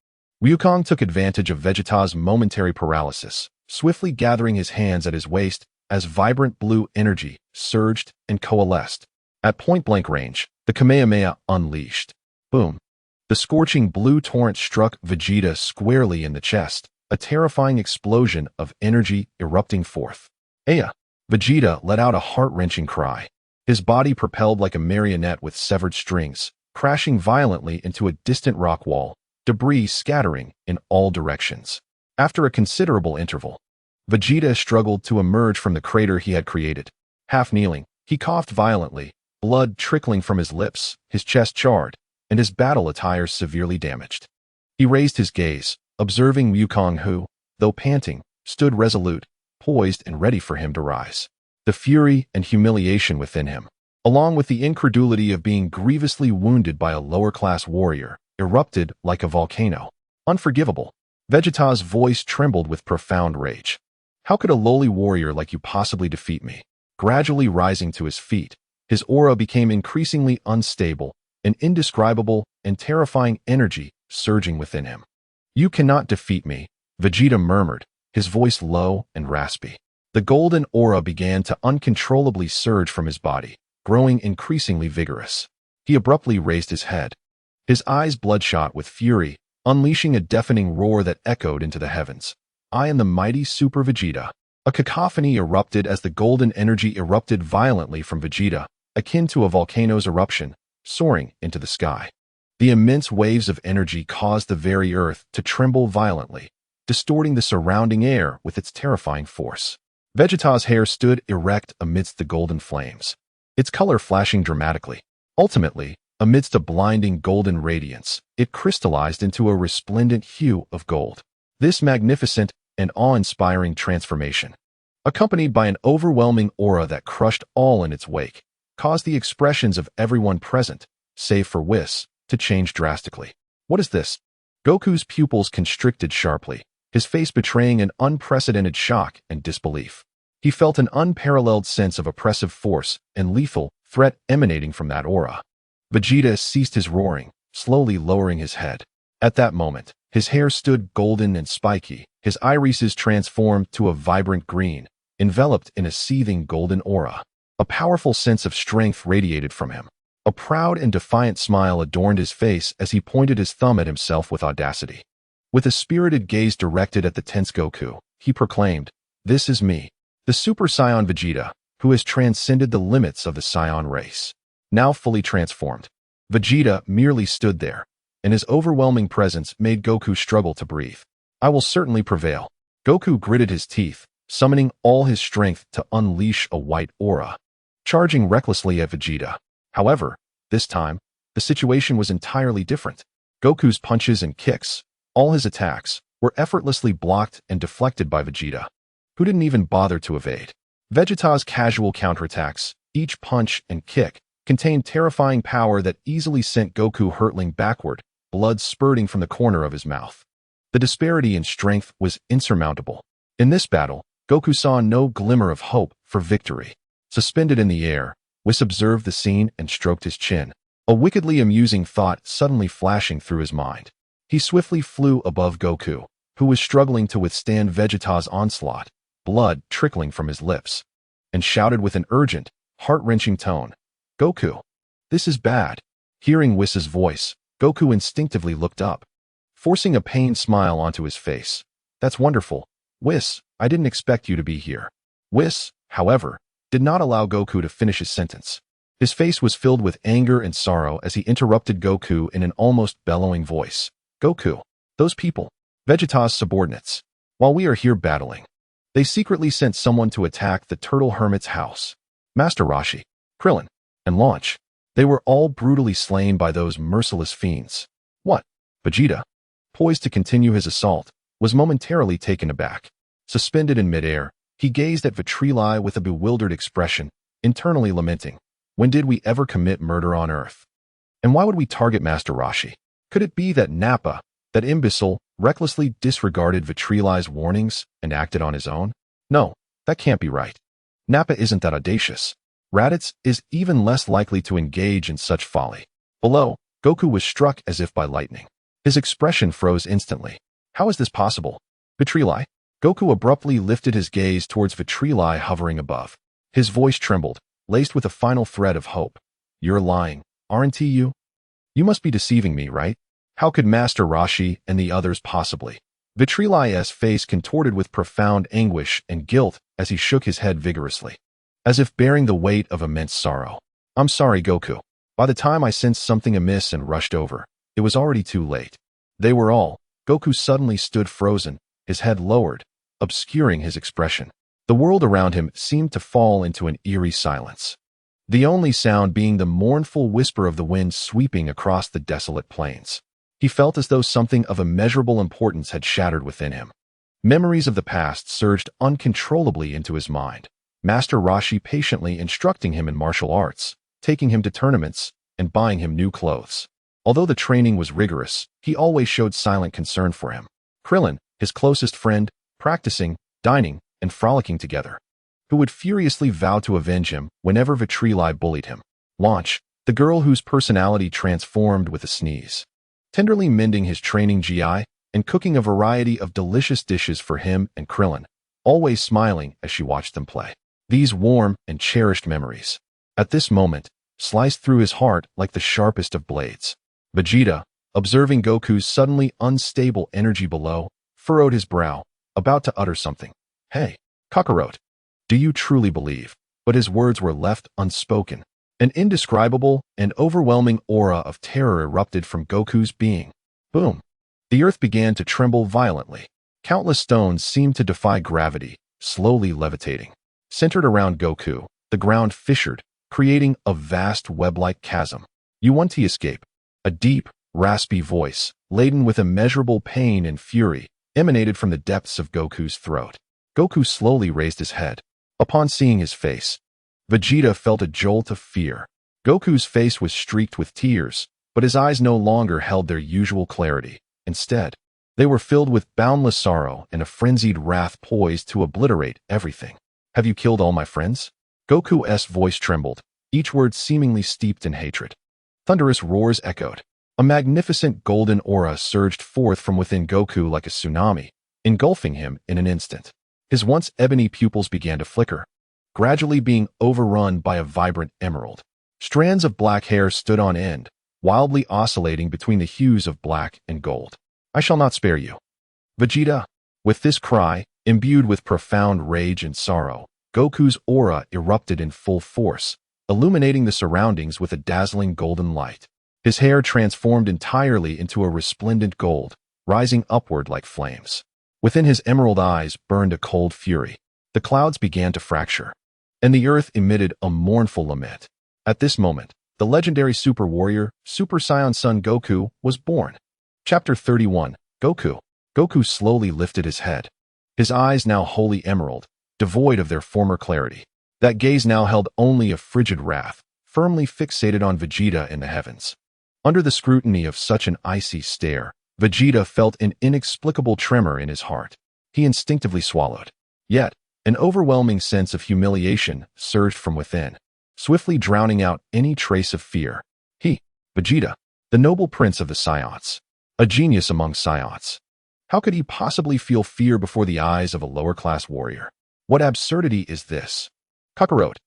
Wukong took advantage of Vegeta's momentary paralysis, swiftly gathering his hands at his waist as vibrant blue energy surged and coalesced. At point-blank range, the Kamehameha unleashed. Boom! The scorching blue torrent struck Vegeta squarely in the chest, a terrifying explosion of energy erupting forth. Aya! Vegeta let out a heart-wrenching cry. His body propelled like a marionette with severed strings, crashing violently into a distant rock wall, debris scattering in all directions. After a considerable interval, Vegeta struggled to emerge from the crater he had created. Half kneeling, he coughed violently, blood trickling from his lips, his chest charred, and his battle attire severely damaged. He raised his gaze, observing Wukong who, though panting, stood resolute, poised and ready for him to rise. The fury and humiliation within him, along with the incredulity of being grievously wounded by a lower-class warrior, erupted like a volcano. Unforgivable. Vegeta's voice trembled with profound rage. How could a lowly warrior like you possibly defeat me? Gradually rising to his feet, his aura became increasingly unstable, an indescribable and terrifying energy surging within him. You cannot defeat me, Vegeta murmured, his voice low and raspy. The golden aura began to uncontrollably surge from his body, growing increasingly vigorous. He abruptly raised his head, his eyes bloodshot with fury, unleashing a deafening roar that echoed into the heavens. I am the mighty Super Vegeta. A cacophony erupted as the golden energy erupted violently from Vegeta, akin to a volcano's eruption, soaring into the sky. The immense waves of energy caused the very earth to tremble violently, distorting the surrounding air with its terrifying force. Vegeta's hair stood erect amidst the golden flames, its color flashing dramatically. Ultimately, amidst a blinding golden radiance, it crystallized into a resplendent hue of gold. This magnificent and awe-inspiring transformation, accompanied by an overwhelming aura that crushed all in its wake, caused the expressions of everyone present, save for Whis, to change drastically. What is this? Goku's pupils constricted sharply, his face betraying an unprecedented shock and disbelief. He felt an unparalleled sense of oppressive force and lethal threat emanating from that aura. Vegeta ceased his roaring, slowly lowering his head. At that moment, his hair stood golden and spiky, his irises transformed to a vibrant green, enveloped in a seething golden aura. A powerful sense of strength radiated from him. A proud and defiant smile adorned his face as he pointed his thumb at himself with audacity. With a spirited gaze directed at the tense Goku, he proclaimed, "This is me, the Super Saiyan Vegeta, who has transcended the limits of the Saiyan race." Now fully transformed, Vegeta merely stood there, and his overwhelming presence made Goku struggle to breathe. I will certainly prevail. Goku gritted his teeth, summoning all his strength to unleash a white aura, charging recklessly at Vegeta. However, this time, the situation was entirely different. Goku's punches and kicks, all his attacks, were effortlessly blocked and deflected by Vegeta, who didn't even bother to evade. Vegeta's casual counterattacks, each punch and kick, contained terrifying power that easily sent Goku hurtling backward, blood spurting from the corner of his mouth. The disparity in strength was insurmountable. In this battle, Goku saw no glimmer of hope for victory. Suspended in the air, Whis observed the scene and stroked his chin, a wickedly amusing thought suddenly flashing through his mind. He swiftly flew above Goku, who was struggling to withstand Vegeta's onslaught, blood trickling from his lips, and shouted with an urgent, heart-wrenching tone, "Goku, this is bad." Hearing Whis' voice, Goku instinctively looked up, forcing a pained smile onto his face. "That's wonderful. Whis, I didn't expect you to be here." Whis, however, did not allow Goku to finish his sentence. His face was filled with anger and sorrow as he interrupted Goku in an almost bellowing voice. "Goku, those people, Vegeta's subordinates, while we are here battling, they secretly sent someone to attack the Turtle Hermit's house. Master Roshi, Krillin, and Launch. They were all brutally slain by those merciless fiends." "What?" Vegeta, poised to continue his assault, was momentarily taken aback. Suspended in midair, he gazed at Vitri with a bewildered expression, internally lamenting, "When did we ever commit murder on Earth? And why would we target Master Roshi? Could it be that Nappa, that imbecile, recklessly disregarded Vitri's warnings and acted on his own? No, that can't be right. Nappa isn't that audacious. Raditz is even less likely to engage in such folly." Below, Goku was struck as if by lightning. His expression froze instantly. "How is this possible? Vitri?" Goku abruptly lifted his gaze towards Vitri hovering above. His voice trembled, laced with a final thread of hope. "You're lying, aren't you? You must be deceiving me, right? How could Master Roshi and the others possibly?" Vitri's face contorted with profound anguish and guilt as he shook his head vigorously, as if bearing the weight of immense sorrow. "I'm sorry, Goku. By the time I sensed something amiss and rushed over, it was already too late." They were all. Goku suddenly stood frozen, his head lowered, obscuring his expression. The world around him seemed to fall into an eerie silence, the only sound being the mournful whisper of the wind sweeping across the desolate plains. He felt as though something of immeasurable importance had shattered within him. Memories of the past surged uncontrollably into his mind. Master Roshi patiently instructing him in martial arts, taking him to tournaments, and buying him new clothes. Although the training was rigorous, he always showed silent concern for him. Krillin, his closest friend, practicing, dining, and frolicking together, who would furiously vow to avenge him whenever Vitri bullied him. Launch, the girl whose personality transformed with a sneeze, tenderly mending his training GI and cooking a variety of delicious dishes for him and Krillin, always smiling as she watched them play. These warm and cherished memories, at this moment, sliced through his heart like the sharpest of blades. Vegeta, observing Goku's suddenly unstable energy below, furrowed his brow, about to utter something. "Hey, Kakarot, do you truly believe?" But his words were left unspoken. An indescribable and overwhelming aura of terror erupted from Goku's being. Boom! The earth began to tremble violently. Countless stones seemed to defy gravity, slowly levitating. Centered around Goku, the ground fissured, creating a vast web-like chasm. "You want to escape?" A deep, raspy voice, laden with immeasurable pain and fury, emanated from the depths of Goku's throat. Goku slowly raised his head. Upon seeing his face, Vegeta felt a jolt of fear. Goku's face was streaked with tears, but his eyes no longer held their usual clarity. Instead, they were filled with boundless sorrow and a frenzied wrath poised to obliterate everything. "Have you killed all my friends?" Goku's voice trembled, each word seemingly steeped in hatred. Thunderous roars echoed. A magnificent golden aura surged forth from within Goku like a tsunami, engulfing him in an instant. His once ebony pupils began to flicker, gradually being overrun by a vibrant emerald. Strands of black hair stood on end, wildly oscillating between the hues of black and gold. "I shall not spare you, Vegeta." With this cry, imbued with profound rage and sorrow, Goku's aura erupted in full force, illuminating the surroundings with a dazzling golden light. His hair transformed entirely into a resplendent gold, rising upward like flames. Within his emerald eyes burned a cold fury. The clouds began to fracture, and the earth emitted a mournful lament. At this moment, the legendary super warrior, Super Saiyan Son Goku, was born. Chapter 31, Goku. Goku slowly lifted his head. His eyes now wholly emerald, devoid of their former clarity. That gaze now held only a frigid wrath, firmly fixated on Vegeta in the heavens. Under the scrutiny of such an icy stare, Vegeta felt an inexplicable tremor in his heart. He instinctively swallowed. Yet, an overwhelming sense of humiliation surged from within, swiftly drowning out any trace of fear. He, Vegeta, the noble prince of the Saiyans, a genius among Saiyans. How could he possibly feel fear before the eyes of a lower-class warrior? What absurdity is this? Kakarot,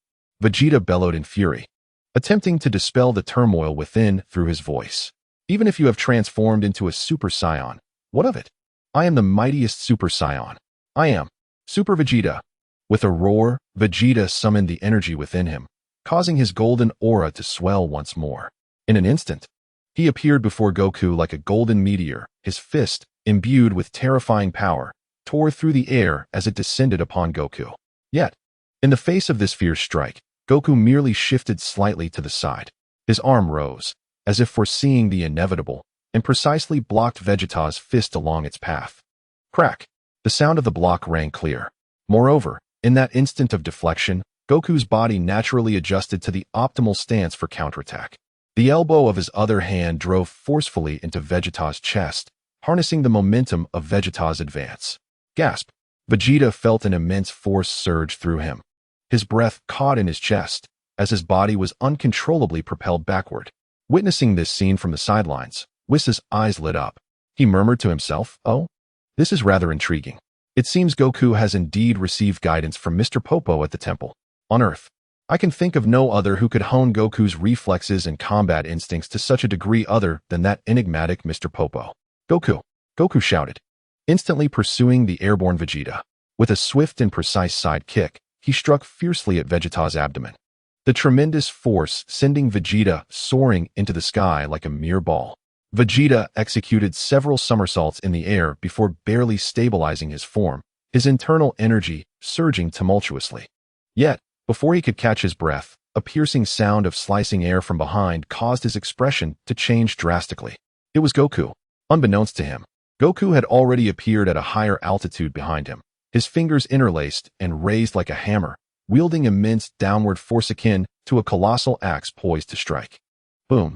Vegeta bellowed in fury, attempting to dispel the turmoil within through his voice. Even if you have transformed into a Super Saiyan, what of it? I am the mightiest Super Saiyan. I am Super Vegeta. With a roar, Vegeta summoned the energy within him, causing his golden aura to swell once more. In an instant, he appeared before Goku like a golden meteor. His fist, imbued with terrifying power, tore through the air as it descended upon Goku. Yet, in the face of this fierce strike, Goku merely shifted slightly to the side. His arm rose, as if foreseeing the inevitable, and precisely blocked Vegeta's fist along its path. Crack! The sound of the block rang clear. Moreover, in that instant of deflection, Goku's body naturally adjusted to the optimal stance for counterattack. The elbow of his other hand drove forcefully into Vegeta's chest, harnessing the momentum of Vegeta's advance. Gasp! Vegeta felt an immense force surge through him. His breath caught in his chest, as his body was uncontrollably propelled backward. Witnessing this scene from the sidelines, Whis' eyes lit up. He murmured to himself, "Oh, this is rather intriguing. It seems Goku has indeed received guidance from Mr. Popo at the temple. On Earth, I can think of no other who could hone Goku's reflexes and combat instincts to such a degree other than that enigmatic Mr. Popo." "Goku!" Goku shouted, instantly pursuing the airborne Vegeta. With a swift and precise side kick, he struck fiercely at Vegeta's abdomen. The tremendous force sending Vegeta soaring into the sky like a mere ball. Vegeta executed several somersaults in the air before barely stabilizing his form, his internal energy surging tumultuously. Yet, before he could catch his breath, a piercing sound of slicing air from behind caused his expression to change drastically. It was Goku. Unbeknownst to him, Goku had already appeared at a higher altitude behind him, his fingers interlaced and raised like a hammer, wielding immense downward force akin to a colossal axe poised to strike. Boom.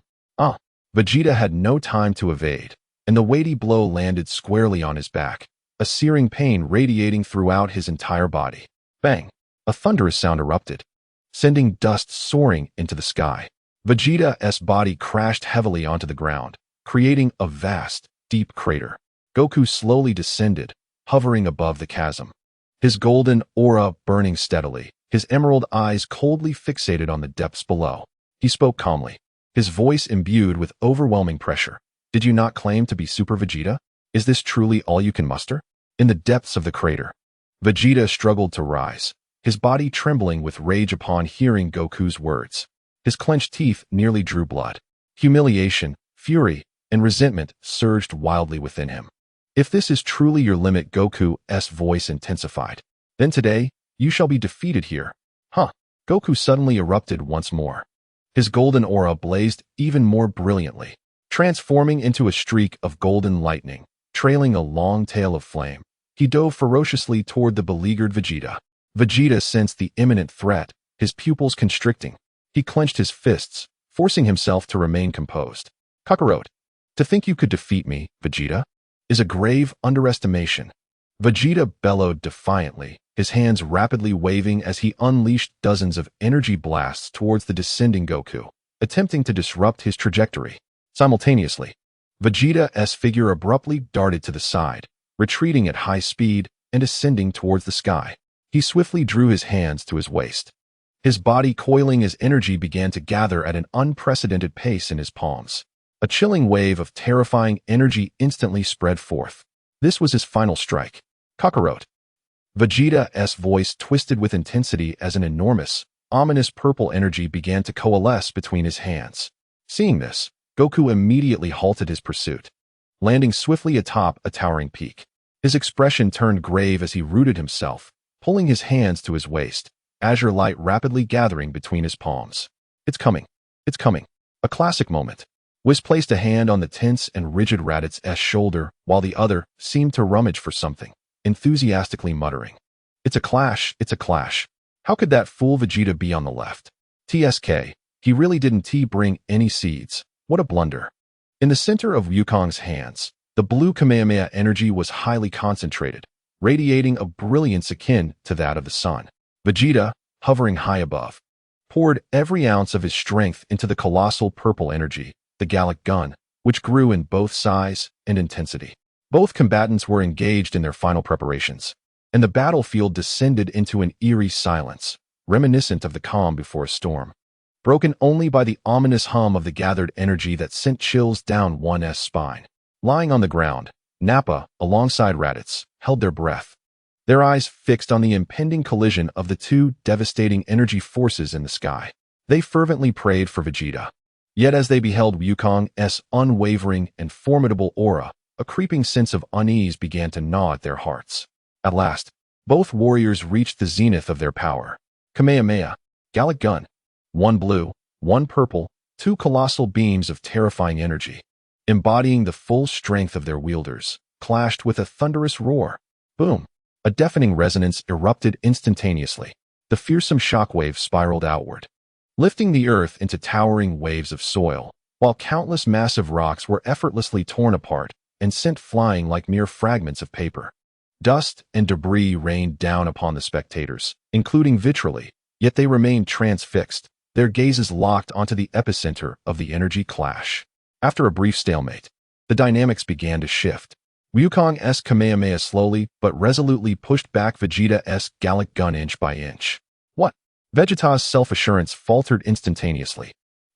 Vegeta had no time to evade, and the weighty blow landed squarely on his back, a searing pain radiating throughout his entire body. Bang! A thunderous sound erupted, sending dust soaring into the sky. Vegeta's body crashed heavily onto the ground, creating a vast, deep crater. Goku slowly descended, hovering above the chasm, his golden aura burning steadily, his emerald eyes coldly fixated on the depths below. He spoke calmly, his voice imbued with overwhelming pressure. "Did you not claim to be Super Vegeta? Is this truly all you can muster?" In the depths of the crater, Vegeta struggled to rise, his body trembling with rage upon hearing Goku's words. His clenched teeth nearly drew blood. Humiliation, fury, and resentment surged wildly within him. "If this is truly your limit," Goku's voice intensified, "then today, you shall be defeated here." Goku suddenly erupted once more. His golden aura blazed even more brilliantly, transforming into a streak of golden lightning, trailing a long tail of flame. He dove ferociously toward the beleaguered Vegeta. Vegeta sensed the imminent threat, his pupils constricting. He clenched his fists, forcing himself to remain composed. "Kakarot, to think you could defeat me, Vegeta, is a grave underestimation." Vegeta bellowed defiantly, his hands rapidly waving as he unleashed dozens of energy blasts towards the descending Goku, attempting to disrupt his trajectory. Simultaneously, Vegeta's figure abruptly darted to the side, retreating at high speed and ascending towards the sky. He swiftly drew his hands to his waist. His body coiling as energy began to gather at an unprecedented pace in his palms. A chilling wave of terrifying energy instantly spread forth. This was his final strike. "Kakarot." Vegeta's voice twisted with intensity as an enormous, ominous purple energy began to coalesce between his hands. Seeing this, Goku immediately halted his pursuit, landing swiftly atop a towering peak. His expression turned grave as he rooted himself, pulling his hands to his waist, azure light rapidly gathering between his palms. "It's coming. It's coming." A classic moment. Whis placed a hand on the tense and rigid Raditz shoulder while the other seemed to rummage for something, enthusiastically muttering, It's a clash, it's a clash. How could that fool Vegeta be on the left? TSK, he really didn't bring any seeds. What a blunder. In the center of Wukong's hands, the blue Kamehameha energy was highly concentrated, radiating a brilliance akin to that of the sun. Vegeta, hovering high above, poured every ounce of his strength into the colossal purple energy, the Gallic gun, which grew in both size and intensity. Both combatants were engaged in their final preparations, and the battlefield descended into an eerie silence, reminiscent of the calm before a storm, broken only by the ominous hum of the gathered energy that sent chills down one's spine. Lying on the ground, Nappa, alongside Raditz, held their breath, their eyes fixed on the impending collision of the two devastating energy forces in the sky. They fervently prayed for Vegeta. Yet as they beheld Wukong's unwavering and formidable aura, a creeping sense of unease began to gnaw at their hearts. At last, both warriors reached the zenith of their power. Kamehameha, Gallic gun. One blue, one purple, two colossal beams of terrifying energy, embodying the full strength of their wielders, clashed with a thunderous roar. Boom! A deafening resonance erupted instantaneously. The fearsome shockwave spiraled outward, lifting the earth into towering waves of soil, while countless massive rocks were effortlessly torn apart and sent flying like mere fragments of paper. Dust and debris rained down upon the spectators, including Vitri, yet they remained transfixed, their gazes locked onto the epicenter of the energy clash. After a brief stalemate, the dynamics began to shift. Wukong's Kamehameha slowly but resolutely pushed back Vegeta's Gallic gun inch by inch. What? Vegeta's self-assurance faltered instantaneously,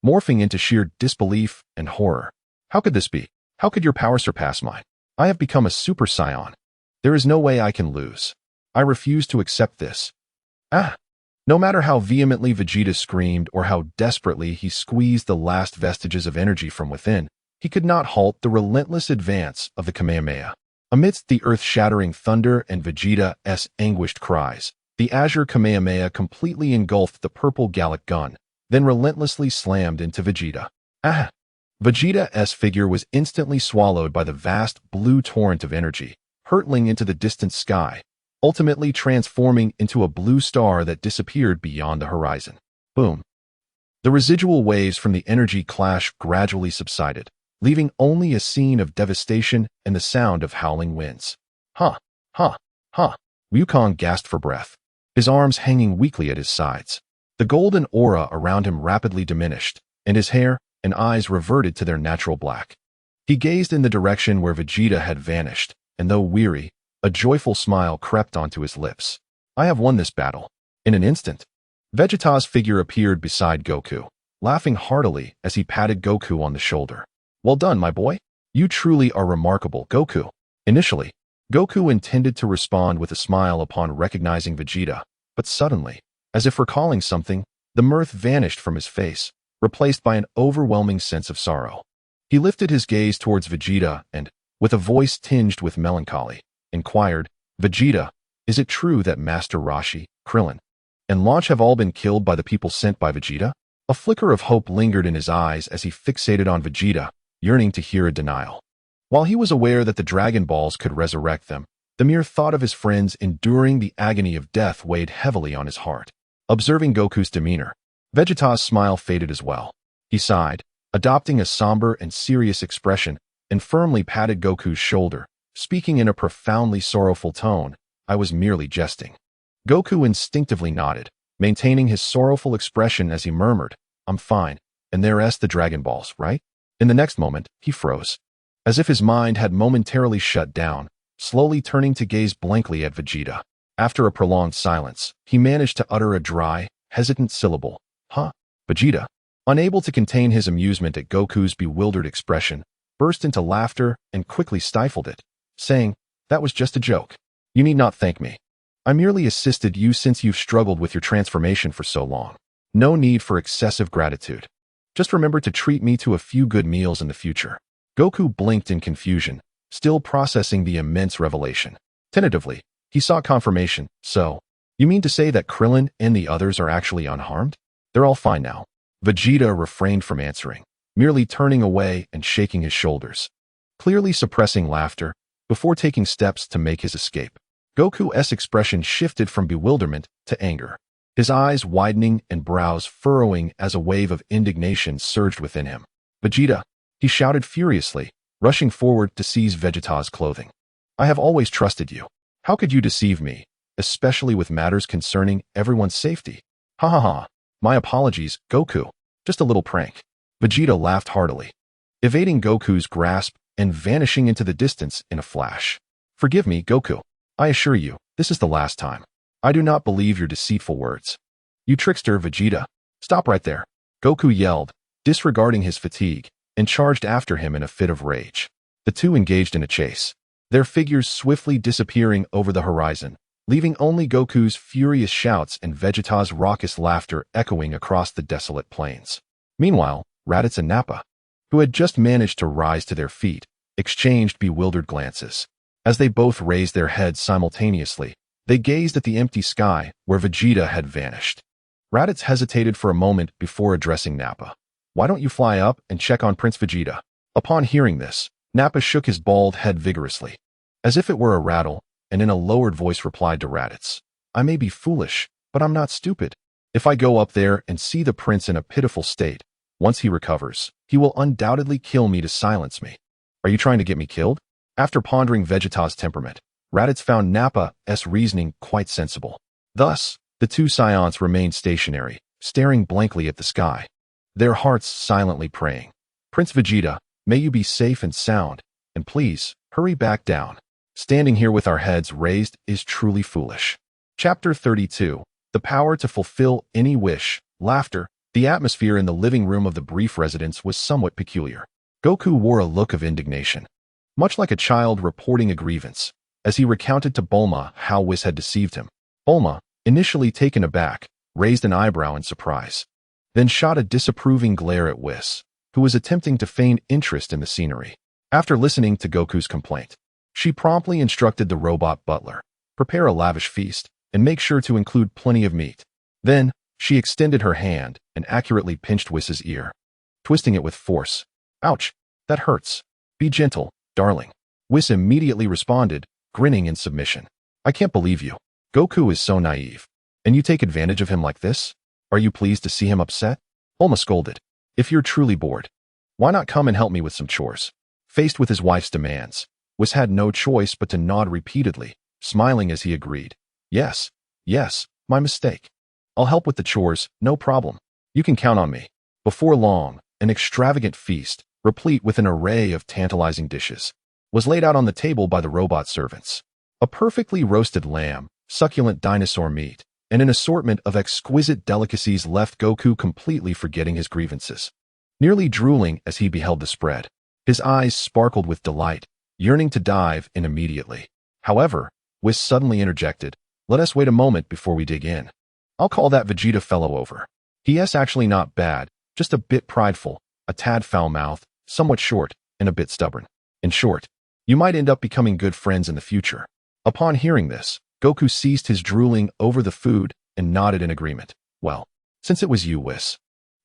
morphing into sheer disbelief and horror. How could this be? How could your power surpass mine? I have become a Super Saiyan. There is no way I can lose. I refuse to accept this. Ah! No matter how vehemently Vegeta screamed or how desperately he squeezed the last vestiges of energy from within, he could not halt the relentless advance of the Kamehameha. Amidst the earth-shattering thunder and Vegeta's anguished cries, the azure Kamehameha completely engulfed the purple Gallic gun, then relentlessly slammed into Vegeta. Ah! Vegeta's figure was instantly swallowed by the vast blue torrent of energy, hurtling into the distant sky, ultimately transforming into a blue star that disappeared beyond the horizon. Boom. The residual waves from the energy clash gradually subsided, leaving only a scene of devastation and the sound of howling winds. Huh. Wukong gasped for breath, his arms hanging weakly at his sides. The golden aura around him rapidly diminished, and his hair and eyes reverted to their natural black. He gazed in the direction where Vegeta had vanished, and though weary, a joyful smile crept onto his lips. I have won this battle. In an instant, Vegeta's figure appeared beside Goku, laughing heartily as he patted Goku on the shoulder. Well done, my boy. You truly are remarkable, Goku. Initially, Goku intended to respond with a smile upon recognizing Vegeta, but suddenly, as if recalling something, the mirth vanished from his face, replaced by an overwhelming sense of sorrow. He lifted his gaze towards Vegeta and, with a voice tinged with melancholy, inquired, Vegeta, is it true that Master Roshi, Krillin, and Launch have all been killed by the people sent by Vegeta? A flicker of hope lingered in his eyes as he fixated on Vegeta, yearning to hear a denial. While he was aware that the Dragon Balls could resurrect them, the mere thought of his friends enduring the agony of death weighed heavily on his heart. Observing Goku's demeanor, Vegeta's smile faded as well. He sighed, adopting a somber and serious expression, and firmly patted Goku's shoulder, speaking in a profoundly sorrowful tone. I was merely jesting. Goku instinctively nodded, maintaining his sorrowful expression as he murmured, I'm fine, and there's the Dragon Balls, right? In the next moment, he froze, as if his mind had momentarily shut down, slowly turning to gaze blankly at Vegeta. After a prolonged silence, he managed to utter a dry, hesitant syllable. Huh? Vegeta, unable to contain his amusement at Goku's bewildered expression, burst into laughter and quickly stifled it, saying, that was just a joke. You need not thank me. I merely assisted you since you've struggled with your transformation for so long. No need for excessive gratitude. Just remember to treat me to a few good meals in the future. Goku blinked in confusion, still processing the immense revelation. Tentatively, he sought confirmation. So, you mean to say that Krillin and the others are actually unharmed? They're all fine now. Vegeta refrained from answering, merely turning away and shaking his shoulders, clearly suppressing laughter, before taking steps to make his escape. Goku's expression shifted from bewilderment to anger, his eyes widening and brows furrowing as a wave of indignation surged within him. "Vegeta!" he shouted furiously, rushing forward to seize Vegeta's clothing. "I have always trusted you. How could you deceive me, especially with matters concerning everyone's safety?" "Ha ha ha. My apologies, Goku. Just a little prank." Vegeta laughed heartily, evading Goku's grasp and vanishing into the distance in a flash. "Forgive me, Goku. I assure you, this is the last time. I do not believe your deceitful words." "You trickster, Vegeta. Stop right there," Goku yelled, disregarding his fatigue, and charged after him in a fit of rage. The two engaged in a chase, their figures swiftly disappearing over the horizon, leaving only Goku's furious shouts and Vegeta's raucous laughter echoing across the desolate plains. Meanwhile, Raditz and Nappa, who had just managed to rise to their feet, exchanged bewildered glances. As they both raised their heads simultaneously, they gazed at the empty sky where Vegeta had vanished. Raditz hesitated for a moment before addressing Nappa. "Why don't you fly up and check on Prince Vegeta?" Upon hearing this, Nappa shook his bald head vigorously, as if it were a rattle, and in a lowered voice replied to Raditz, "I may be foolish, but I'm not stupid. If I go up there and see the prince in a pitiful state, once he recovers, he will undoubtedly kill me to silence me." "Are you trying to get me killed?" After pondering Vegeta's temperament, Raditz found Nappa's reasoning quite sensible. Thus, the two Saiyans remained stationary, staring blankly at the sky, their hearts silently praying, "Prince Vegeta, may you be safe and sound, and please, hurry back down. Standing here with our heads raised is truly foolish." Chapter 32. The power to fulfill any wish. Laughter. The atmosphere in the living room of the brief residence was somewhat peculiar. Goku wore a look of indignation, much like a child reporting a grievance, as he recounted to Bulma how Whis had deceived him. Bulma, initially taken aback, raised an eyebrow in surprise, then shot a disapproving glare at Whis, who was attempting to feign interest in the scenery. After listening to Goku's complaint, she promptly instructed the robot butler, "Prepare a lavish feast, and make sure to include plenty of meat." Then, she extended her hand and accurately pinched Whis' ear, twisting it with force. "Ouch, that hurts. Be gentle, darling." Whis immediately responded, grinning in submission. "I can't believe you. Goku is so naive. And you take advantage of him like this? Are you pleased to see him upset?" Bulma scolded. "If you're truly bored, why not come and help me with some chores?" Faced with his wife's demands, Whis had no choice but to nod repeatedly, smiling as he agreed. Yes, my mistake. I'll help with the chores, no problem. You can count on me." Before long, an extravagant feast, replete with an array of tantalizing dishes, was laid out on the table by the robot servants. A perfectly roasted lamb, succulent dinosaur meat, and an assortment of exquisite delicacies left Goku completely forgetting his grievances. Nearly drooling as he beheld the spread, his eyes sparkled with delight, yearning to dive in immediately. However, Whis suddenly interjected, "Let us wait a moment before we dig in. I'll call that Vegeta fellow over. He's actually not bad, just a bit prideful, a tad foul-mouthed, somewhat short, and a bit stubborn. In short, you might end up becoming good friends in the future." Upon hearing this, Goku ceased his drooling over the food and nodded in agreement. "Well, since it was you, Whis,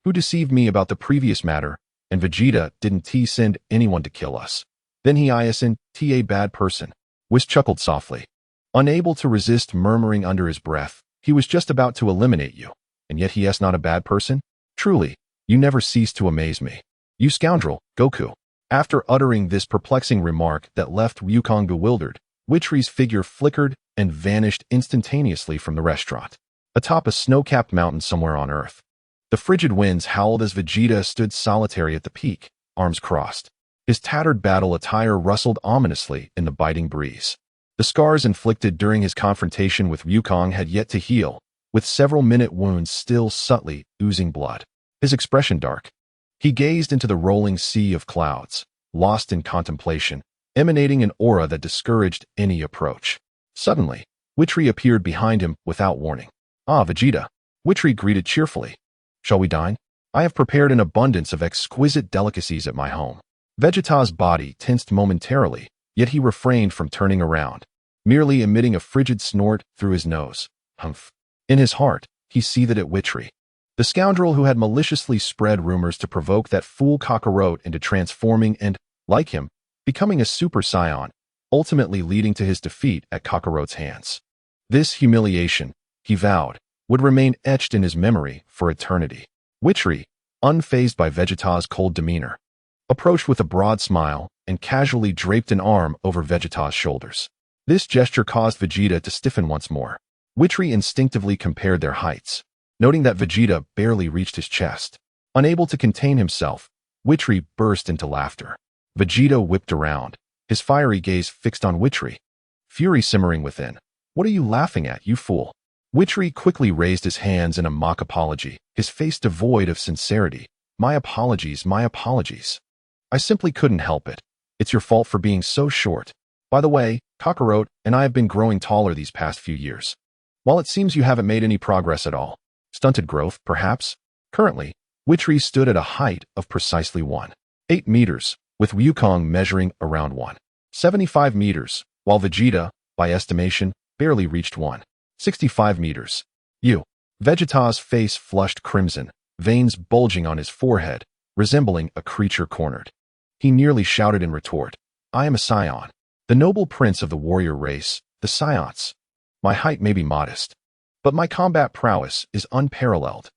who deceived me about the previous matter, and Vegeta didn't send anyone to kill us, then he isn't a bad person." Whis chuckled softly, unable to resist murmuring under his breath, "He was just about to eliminate you, and yet he's not a bad person? Truly, you never cease to amaze me. You scoundrel, Goku." After uttering this perplexing remark that left Wukong bewildered, Vitri's figure flickered and vanished instantaneously from the restaurant, atop a snow-capped mountain somewhere on Earth. The frigid winds howled as Vegeta stood solitary at the peak, arms crossed. His tattered battle attire rustled ominously in the biting breeze. The scars inflicted during his confrontation with Wukong had yet to heal, with several minute wounds still subtly oozing blood. His expression dark. He gazed into the rolling sea of clouds, lost in contemplation, emanating an aura that discouraged any approach. Suddenly, Vitri appeared behind him without warning. "Ah, Vegeta," Vitri greeted cheerfully. "Shall we dine? I have prepared an abundance of exquisite delicacies at my home." Vegeta's body tensed momentarily, yet he refrained from turning around, merely emitting a frigid snort through his nose. Hmph. In his heart, he seethed at Vitri, the scoundrel who had maliciously spread rumors to provoke that fool Kakarot into transforming and, like him, becoming a Super Saiyan, ultimately leading to his defeat at Kakarot's hands. This humiliation, he vowed, would remain etched in his memory for eternity. Vitri, unfazed by Vegeta's cold demeanor, approached with a broad smile and casually draped an arm over Vegeta's shoulders. This gesture caused Vegeta to stiffen once more. Vitri instinctively compared their heights, noting that Vegeta barely reached his chest. Unable to contain himself, Vitri burst into laughter. Vegeta whipped around, his fiery gaze fixed on Vitri, fury simmering within. "What are you laughing at, you fool?" Vitri quickly raised his hands in a mock apology, his face devoid of sincerity. My apologies, my apologies. I simply couldn't help it. It's your fault for being so short. By the way, Kakarot and I have been growing taller these past few years. While it seems you haven't made any progress at all. Stunted growth, perhaps? Currently, Vitri stood at a height of precisely 1.8 meters, with Wukong measuring around 1.75 meters, while Vegeta, by estimation, barely reached 1.65 meters. Vegeta's face flushed crimson, veins bulging on his forehead, resembling a creature cornered. He nearly shouted in retort, "I am a Saiyan, the noble prince of the warrior race, the Saiyans. My height may be modest, but my combat prowess is unparalleled.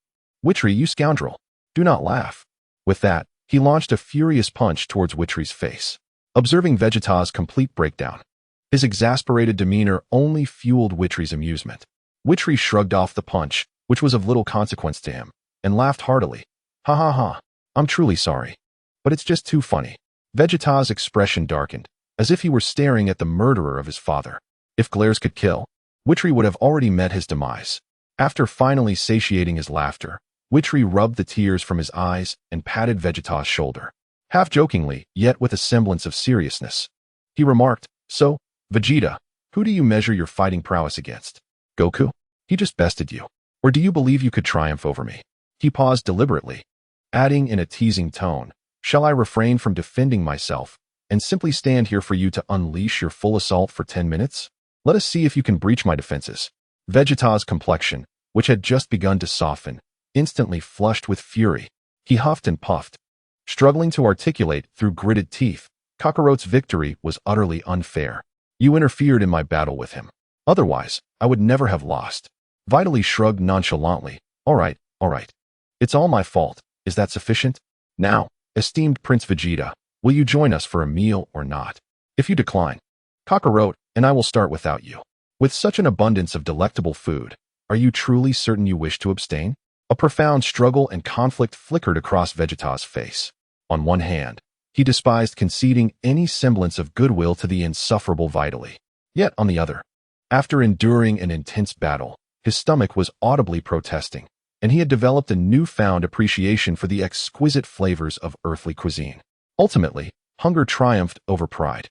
Vitri, you scoundrel, do not laugh." With that, he launched a furious punch towards Vitri's face. Observing Vegeta's complete breakdown, his exasperated demeanor only fueled Vitri's amusement. Vitri shrugged off the punch, which was of little consequence to him, and laughed heartily. "Ha ha ha, I'm truly sorry, but it's just too funny." Vegeta's expression darkened, as if he were staring at the murderer of his father. If glares could kill, Vitri would have already met his demise. After finally satiating his laughter, Vitri rubbed the tears from his eyes and patted Vegeta's shoulder. Half-jokingly, yet with a semblance of seriousness, he remarked, "So, Vegeta, who do you measure your fighting prowess against? Goku? He just bested you. Or do you believe you could triumph over me?" He paused deliberately, adding in a teasing tone, "Shall I refrain from defending myself and simply stand here for you to unleash your full assault for 10 minutes? Let us see if you can breach my defenses." Vegeta's complexion, which had just begun to soften, instantly flushed with fury. He huffed and puffed, struggling to articulate through gritted teeth. "Kakarot's victory was utterly unfair. You interfered in my battle with him. Otherwise, I would never have lost." Vitali shrugged nonchalantly. All right. It's all my fault. Is that sufficient? Now, esteemed Prince Vegeta, will you join us for a meal or not? If you decline, Kakarot and I will start without you. With such an abundance of delectable food, are you truly certain you wish to abstain?" A profound struggle and conflict flickered across Vegeta's face. On one hand, he despised conceding any semblance of goodwill to the insufferable Vitali. Yet on the other, after enduring an intense battle, his stomach was audibly protesting, and he had developed a newfound appreciation for the exquisite flavors of earthly cuisine. Ultimately, hunger triumphed over pride.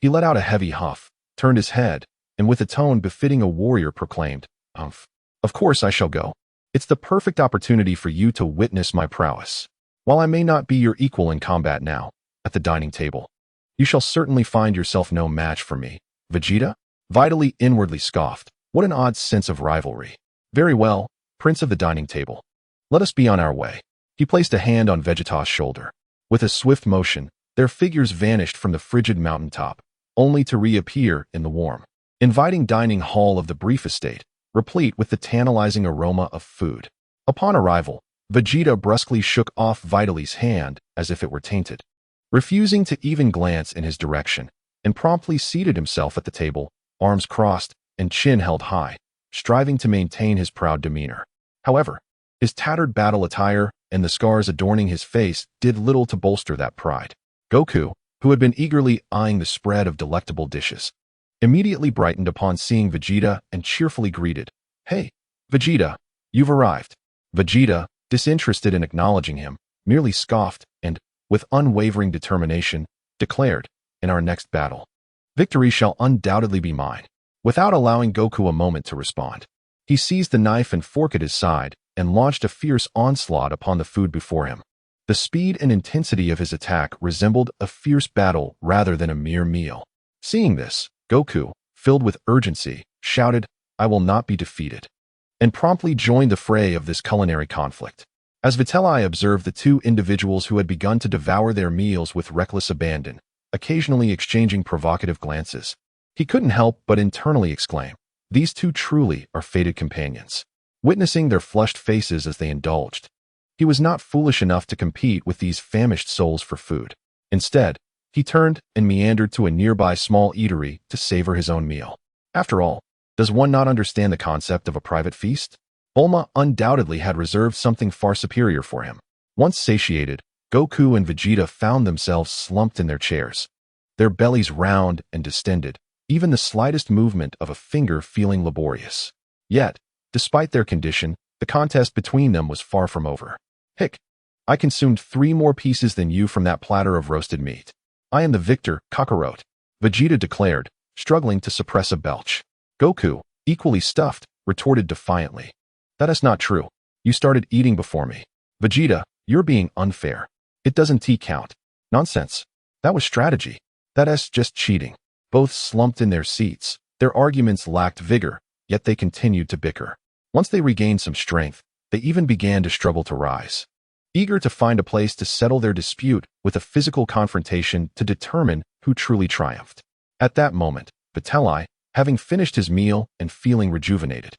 He let out a heavy huff, turned his head, and with a tone befitting a warrior proclaimed, "Hmph. Of course I shall go. It's the perfect opportunity for you to witness my prowess. While I may not be your equal in combat now, at the dining table, you shall certainly find yourself no match for me, Vegeta." Vitali inwardly scoffed. What an odd sense of rivalry. "Very well, Prince of the dining table. Let us be on our way." He placed a hand on Vegeta's shoulder. With a swift motion, their figures vanished from the frigid mountaintop, only to reappear in the warm, inviting dining hall of the brief estate, replete with the tantalizing aroma of food. Upon arrival, Vegeta brusquely shook off Vitali's hand as if it were tainted, refusing to even glance in his direction, and promptly seated himself at the table, arms crossed and chin held high, striving to maintain his proud demeanor. However, his tattered battle attire and the scars adorning his face did little to bolster that pride. Goku, who had been eagerly eyeing the spread of delectable dishes, immediately brightened upon seeing Vegeta and cheerfully greeted, "Hey, Vegeta, you've arrived." Vegeta, disinterested in acknowledging him, merely scoffed and, with unwavering determination, declared, "In our next battle, victory shall undoubtedly be mine." Without allowing Goku a moment to respond, he seized the knife and fork at his side and launched a fierce onslaught upon the food before him. The speed and intensity of his attack resembled a fierce battle rather than a mere meal. Seeing this, Goku, filled with urgency, shouted, "I will not be defeated," and promptly joined the fray of this culinary conflict. As Vitali observed the two individuals who had begun to devour their meals with reckless abandon, occasionally exchanging provocative glances. He couldn't help but internally exclaim, "These two truly are fated companions." Witnessing their flushed faces as they indulged, he was not foolish enough to compete with these famished souls for food. Instead, he turned and meandered to a nearby small eatery to savor his own meal. After all, does one not understand the concept of a private feast? Bulma undoubtedly had reserved something far superior for him. Once satiated, Goku and Vegeta found themselves slumped in their chairs, their bellies round and distended, even the slightest movement of a finger feeling laborious. Yet, despite their condition, the contest between them was far from over. "Hick, I consumed 3 more pieces than you from that platter of roasted meat. I am the victor, Kakarot," Vegeta declared, struggling to suppress a belch. Goku, equally stuffed, retorted defiantly, "That is not true. You started eating before me." "Vegeta, you're being unfair. It doesn't count." "Nonsense. That was strategy. That's just cheating." Both slumped in their seats. Their arguments lacked vigor, yet they continued to bicker. Once they regained some strength, they even began to struggle to rise, eager to find a place to settle their dispute with a physical confrontation to determine who truly triumphed. At that moment, Vitri, having finished his meal and feeling rejuvenated,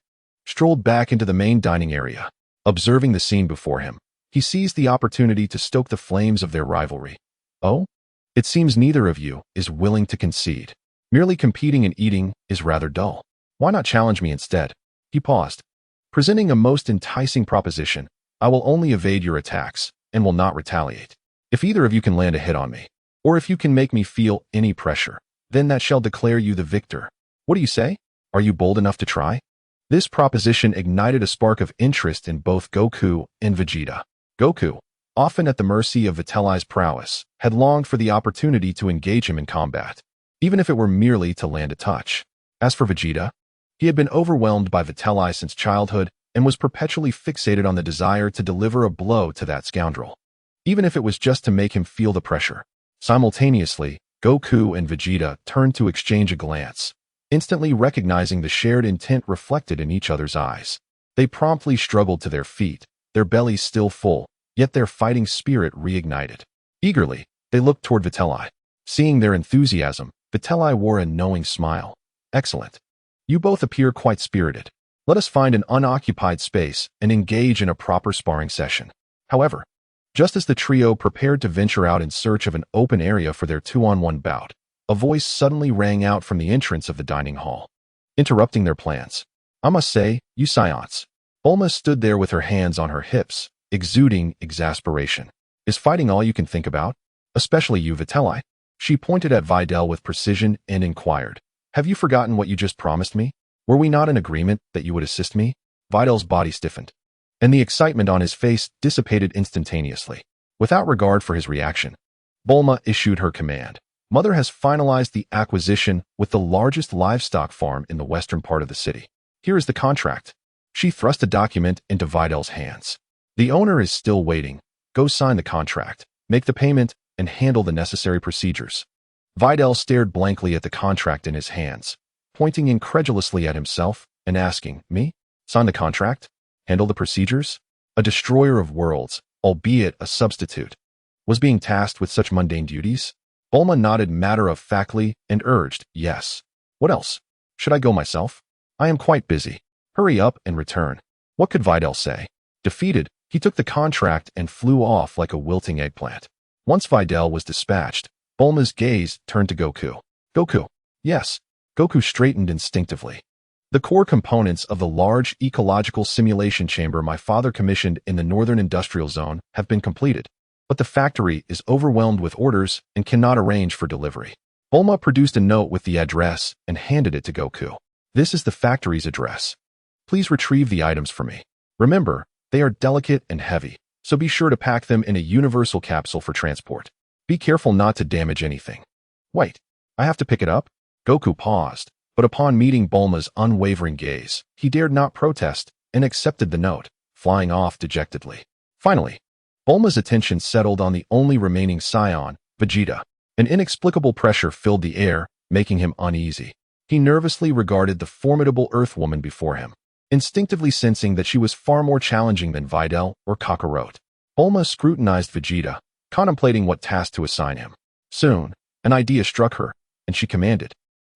strolled back into the main dining area. Observing the scene before him, he seized the opportunity to stoke the flames of their rivalry. "Oh? It seems neither of you is willing to concede. Merely competing and eating is rather dull. Why not challenge me instead?" He paused, presenting a most enticing proposition. "I will only evade your attacks and will not retaliate. If either of you can land a hit on me, or if you can make me feel any pressure, then that shall declare you the victor. What do you say? Are you bold enough to try?" This proposition ignited a spark of interest in both Goku and Vegeta. Goku, often at the mercy of Vitri's prowess, had longed for the opportunity to engage him in combat, even if it were merely to land a touch. As for Vegeta, he had been overwhelmed by Vitri since childhood and was perpetually fixated on the desire to deliver a blow to that scoundrel, even if it was just to make him feel the pressure. Simultaneously, Goku and Vegeta turned to exchange a glance, instantly recognizing the shared intent reflected in each other's eyes. They promptly struggled to their feet, their bellies still full, yet their fighting spirit reignited. Eagerly, they looked toward Vitri. Seeing their enthusiasm, Vitri wore a knowing smile. "Excellent. You both appear quite spirited. Let us find an unoccupied space and engage in a proper sparring session." However, just as the trio prepared to venture out in search of an open area for their 2-on-1 bout, a voice suddenly rang out from the entrance of the dining hall, interrupting their plans. "I must say, you Saiyans." Bulma stood there with her hands on her hips, exuding exasperation. "Is fighting all you can think about? Especially you, Vitri?" She pointed at Videl with precision and inquired, "Have you forgotten what you just promised me? Were we not in agreement that you would assist me?" Videl's body stiffened, and the excitement on his face dissipated instantaneously. Without regard for his reaction, Bulma issued her command. "Mother has finalized the acquisition with the largest livestock farm in the western part of the city. Here is the contract." She thrust a document into Videl's hands. "The owner is still waiting. Go sign the contract, make the payment, and handle the necessary procedures." Videl stared blankly at the contract in his hands, pointing incredulously at himself and asking, "Me? Sign the contract? Handle the procedures?" A destroyer of worlds, albeit a substitute, was being tasked with such mundane duties? Bulma nodded matter-of-factly and urged, "Yes. What else? Should I go myself? I am quite busy. Hurry up and return." What could Videl say? Defeated, he took the contract and flew off like a wilting eggplant. Once Videl was dispatched, Bulma's gaze turned to Goku. "Goku." "Yes." Goku straightened instinctively. "The core components of the large ecological simulation chamber my father commissioned in the Northern Industrial Zone have been completed, but the factory is overwhelmed with orders and cannot arrange for delivery." Bulma produced a note with the address and handed it to Goku. "This is the factory's address. Please retrieve the items for me. Remember, they are delicate and heavy, so be sure to pack them in a universal capsule for transport. Be careful not to damage anything." "Wait, I have to pick it up?" Goku paused, but upon meeting Bulma's unwavering gaze, he dared not protest and accepted the note, flying off dejectedly. Finally, Bulma's attention settled on the only remaining Saiyan, Vegeta. An inexplicable pressure filled the air, making him uneasy. He nervously regarded the formidable Earthwoman before him, instinctively sensing that she was far more challenging than Videl or Kakarot. Bulma scrutinized Vegeta, contemplating what task to assign him. Soon, An idea struck her, and she commanded,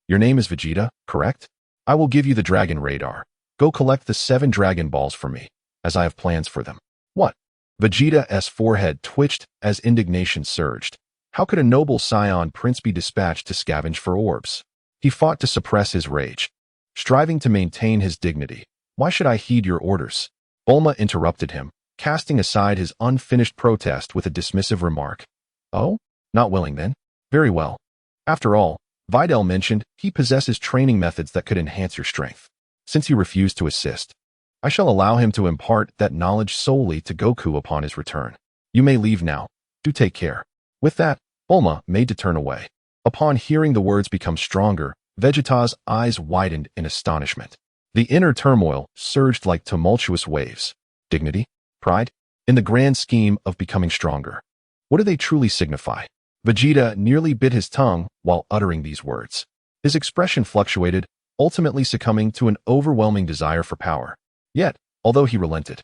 "Your name is Vegeta, correct? I will give you the dragon radar. Go collect the 7 Dragon Balls for me, as I have plans for them." What? Vegeta's forehead twitched as indignation surged. How could a noble Saiyan prince be dispatched to scavenge for orbs? He fought to suppress his rage, striving to maintain his dignity. "Why should I heed your orders?" Bulma interrupted him, casting aside his unfinished protest with a dismissive remark. "Oh? Not willing then? Very well. After all, Videl mentioned he possesses training methods that could enhance your strength. Since you refuse to assist, I shall allow him to impart that knowledge solely to Goku upon his return. You may leave now. Do take care." With that, Bulma made to turn away. Upon hearing the words become stronger, Vegeta's eyes widened in astonishment. The inner turmoil surged like tumultuous waves. Dignity? Pride? In the grand scheme of becoming stronger, what do they truly signify? Vegeta nearly bit his tongue while uttering these words. His expression fluctuated, ultimately succumbing to an overwhelming desire for power. Yet, although he relented,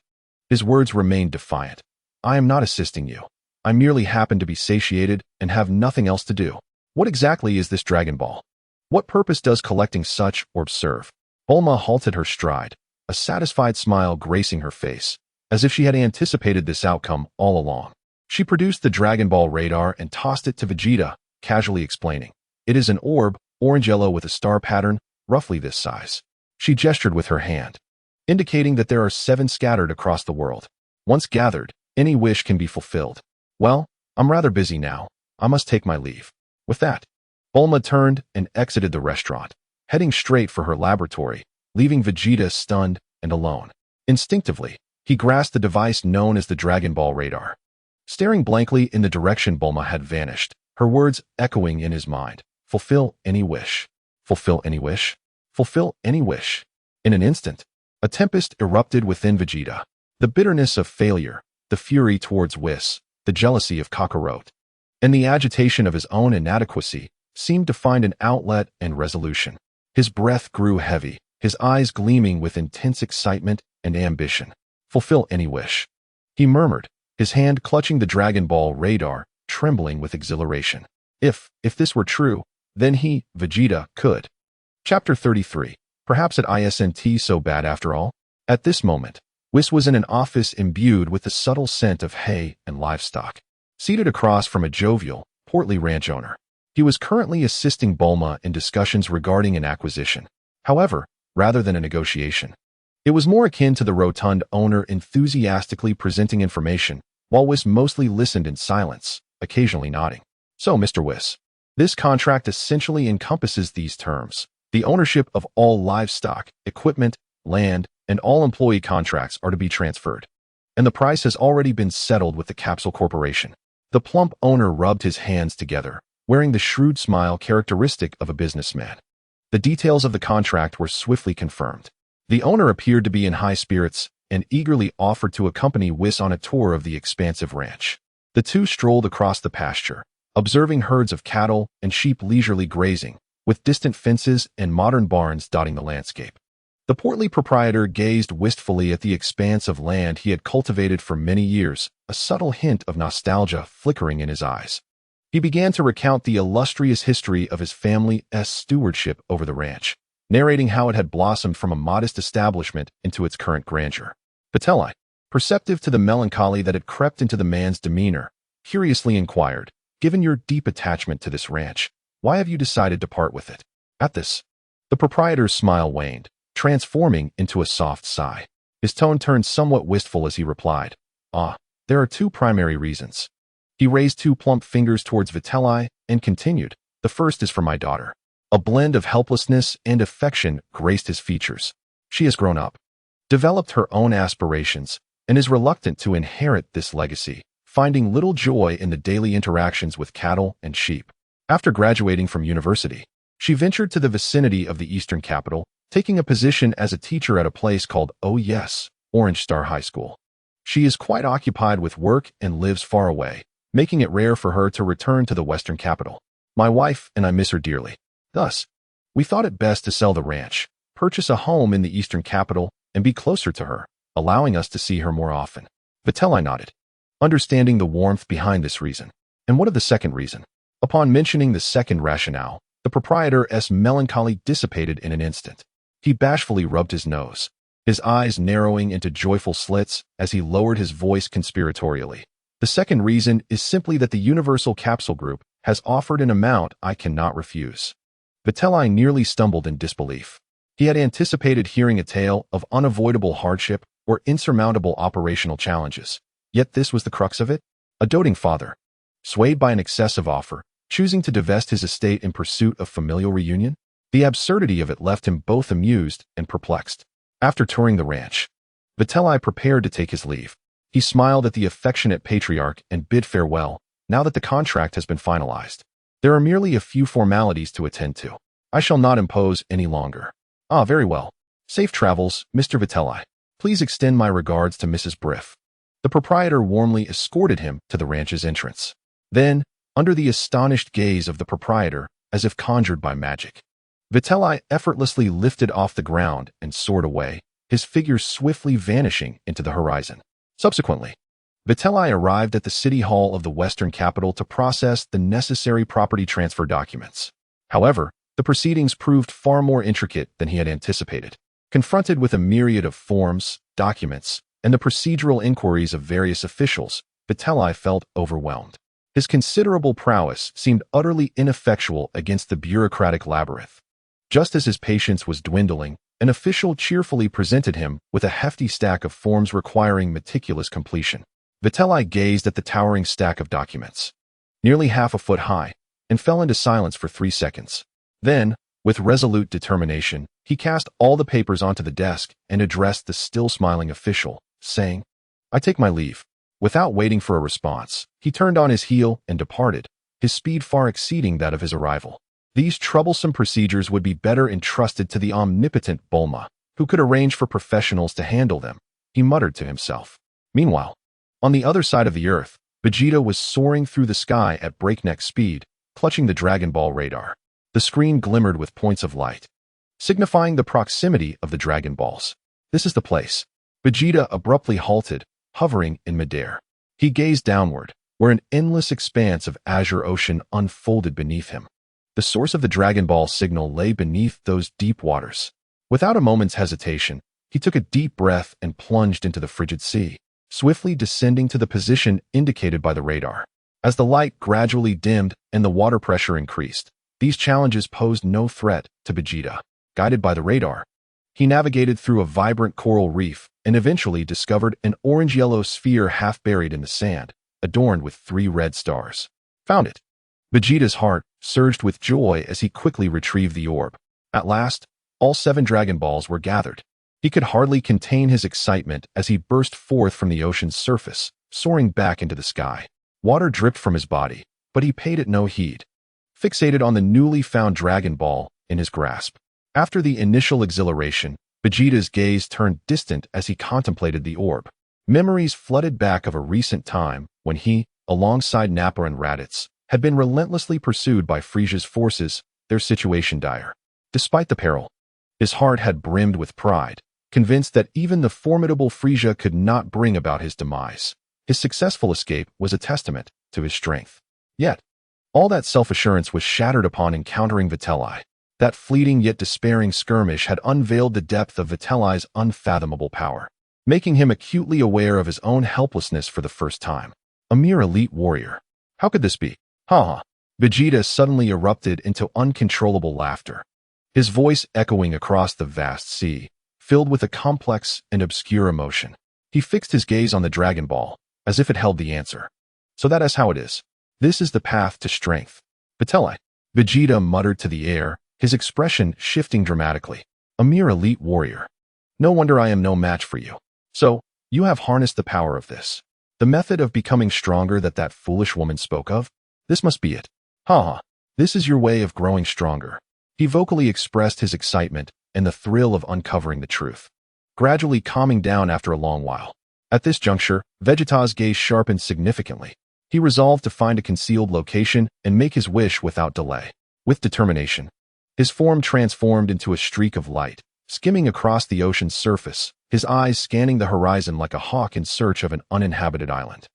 his words remained defiant. "I am not assisting you. I merely happen to be satiated and have nothing else to do. What exactly is this Dragon Ball? What purpose does collecting such orbs serve?" Bulma halted her stride, a satisfied smile gracing her face, as if she had anticipated this outcome all along. She produced the Dragon Ball radar and tossed it to Vegeta, casually explaining, "It is an orb, orange-yellow with a star pattern, roughly this size." She gestured with her hand, indicating that there are 7 scattered across the world. Once gathered, any wish can be fulfilled. "Well, I'm rather busy now. I must take my leave." With that, Bulma turned and exited the restaurant, heading straight for her laboratory, leaving Vegeta stunned and alone. Instinctively, he grasped the device known as the Dragon Ball radar. Staring blankly in the direction Bulma had vanished, her words echoing in his mind, "Fulfill any wish. Fulfill any wish. Fulfill any wish." In an instant, a tempest erupted within Vegeta. The bitterness of failure, the fury towards Whis, the jealousy of Kakarot, and the agitation of his own inadequacy seemed to find an outlet and resolution. His breath grew heavy, his eyes gleaming with intense excitement and ambition. "Fulfill any wish," he murmured, his hand clutching the Dragon Ball radar, trembling with exhilaration. If this were true, then he, Vegeta, could. Chapter 33. Perhaps it isn't so bad after all? At this moment, Whis was in an office imbued with the subtle scent of hay and livestock. Seated across from a jovial, portly ranch owner, he was currently assisting Bulma in discussions regarding an acquisition. However, rather than a negotiation, it was more akin to the rotund owner enthusiastically presenting information, while Whis mostly listened in silence, occasionally nodding. "So, Mr. Whis, this contract essentially encompasses these terms. The ownership of all livestock, equipment, land, and all employee contracts are to be transferred. And the price has already been settled with the Capsule Corporation." The plump owner rubbed his hands together, wearing the shrewd smile characteristic of a businessman. The details of the contract were swiftly confirmed. The owner appeared to be in high spirits and eagerly offered to accompany Whis on a tour of the expansive ranch. The two strolled across the pasture, observing herds of cattle and sheep leisurely grazing, with distant fences and modern barns dotting the landscape. The portly proprietor gazed wistfully at the expanse of land he had cultivated for many years, a subtle hint of nostalgia flickering in his eyes. He began to recount the illustrious history of his family's stewardship over the ranch, narrating how it had blossomed from a modest establishment into its current grandeur. Vitri, perceptive to the melancholy that had crept into the man's demeanor, curiously inquired, "Given your deep attachment to this ranch, why have you decided to part with it?" At this, the proprietor's smile waned, transforming into a soft sigh. His tone turned somewhat wistful as he replied, There are 2 primary reasons." He raised 2 plump fingers towards Vitri and continued, "The first is for my daughter." A blend of helplessness and affection graced his features. She has grown up, developed her own aspirations, and is reluctant to inherit this legacy, finding little joy in the daily interactions with cattle and sheep. After graduating from university, she ventured to the vicinity of the Eastern capital, taking a position as a teacher at a place called, Orange Star High School. She is quite occupied with work and lives far away, making it rare for her to return to the Western capital. My wife and I miss her dearly. Thus, we thought it best to sell the ranch, purchase a home in the Eastern capital, and be closer to her, allowing us to see her more often. Vitri nodded, understanding the warmth behind this reason. "And what of the second reason?" Upon mentioning the second rationale, the proprietor's melancholy dissipated in an instant. He bashfully rubbed his nose, his eyes narrowing into joyful slits as he lowered his voice conspiratorially. The second reason is simply that the Universal Capsule Group has offered an amount I cannot refuse. Vitri nearly stumbled in disbelief. He had anticipated hearing a tale of unavoidable hardship or insurmountable operational challenges. Yet this was the crux of it? A doting father, swayed by an excessive offer, choosing to divest his estate in pursuit of familial reunion? The absurdity of it left him both amused and perplexed. After touring the ranch, Vitri prepared to take his leave. He smiled at the affectionate patriarch and bid farewell, now that the contract has been finalized. There are merely a few formalities to attend to. I shall not impose any longer. Ah, very well. Safe travels, Mr. Vitri. Please extend my regards to Mrs. Briff. The proprietor warmly escorted him to the ranch's entrance. Then, under the astonished gaze of the proprietor, as if conjured by magic, Vitri effortlessly lifted off the ground and soared away, his figure swiftly vanishing into the horizon. Subsequently, Vitri arrived at the city hall of the Western capital to process the necessary property transfer documents. However, the proceedings proved far more intricate than he had anticipated. Confronted with a myriad of forms, documents, and the procedural inquiries of various officials, Vitri felt overwhelmed. His considerable prowess seemed utterly ineffectual against the bureaucratic labyrinth. Just as his patience was dwindling, an official cheerfully presented him with a hefty stack of forms requiring meticulous completion. Vitri gazed at the towering stack of documents, nearly half a foot high, and fell into silence for 3 seconds. Then, with resolute determination, he cast all the papers onto the desk and addressed the still smiling official, saying, "I take my leave." Without waiting for a response, he turned on his heel and departed, his speed far exceeding that of his arrival. These troublesome procedures would be better entrusted to the omnipotent Bulma, who could arrange for professionals to handle them, he muttered to himself. Meanwhile, on the other side of the earth, Vegeta was soaring through the sky at breakneck speed, clutching the Dragon Ball radar. The screen glimmered with points of light, signifying the proximity of the Dragon Balls. This is the place. Vegeta abruptly halted, hovering in midair. He gazed downward, where an endless expanse of azure ocean unfolded beneath him. The source of the Dragon Ball signal lay beneath those deep waters. Without a moment's hesitation, he took a deep breath and plunged into the frigid sea, swiftly descending to the position indicated by the radar. As the light gradually dimmed and the water pressure increased, these challenges posed no threat to Vegeta. Guided by the radar, he navigated through a vibrant coral reef and eventually discovered an orange-yellow sphere half buried in the sand, adorned with 3 red stars. Found it. Vegeta's heart surged with joy as he quickly retrieved the orb. At last, all 7 Dragon Balls were gathered. He could hardly contain his excitement as he burst forth from the ocean's surface, soaring back into the sky. Water dripped from his body, but he paid it no heed, fixated on the newly found Dragon Ball in his grasp. After the initial exhilaration, Vegeta's gaze turned distant as he contemplated the orb. Memories flooded back of a recent time when he, alongside Nappa and Raditz, had been relentlessly pursued by Frieza's forces, their situation dire. Despite the peril, his heart had brimmed with pride, convinced that even the formidable Frieza could not bring about his demise. His successful escape was a testament to his strength. Yet, all that self-assurance was shattered upon encountering Vitri. That fleeting yet despairing skirmish had unveiled the depth of Vitri's unfathomable power, making him acutely aware of his own helplessness for the first time. A mere elite warrior. How could this be? Ha! Vegeta suddenly erupted into uncontrollable laughter, his voice echoing across the vast sea, filled with a complex and obscure emotion. He fixed his gaze on the Dragon Ball, as if it held the answer. So that is how it is. This is the path to strength. Vitri. Vegeta muttered to the air, his expression shifting dramatically. A mere elite warrior. No wonder I am no match for you. So, you have harnessed the power of this. The method of becoming stronger that foolish woman spoke of? This must be it. Ha! This is your way of growing stronger. He vocally expressed his excitement and the thrill of uncovering the truth, gradually calming down after a long while. At this juncture, Vegeta's gaze sharpened significantly. He resolved to find a concealed location and make his wish without delay. With determination, his form transformed into a streak of light, skimming across the ocean's surface, his eyes scanning the horizon like a hawk in search of an uninhabited island.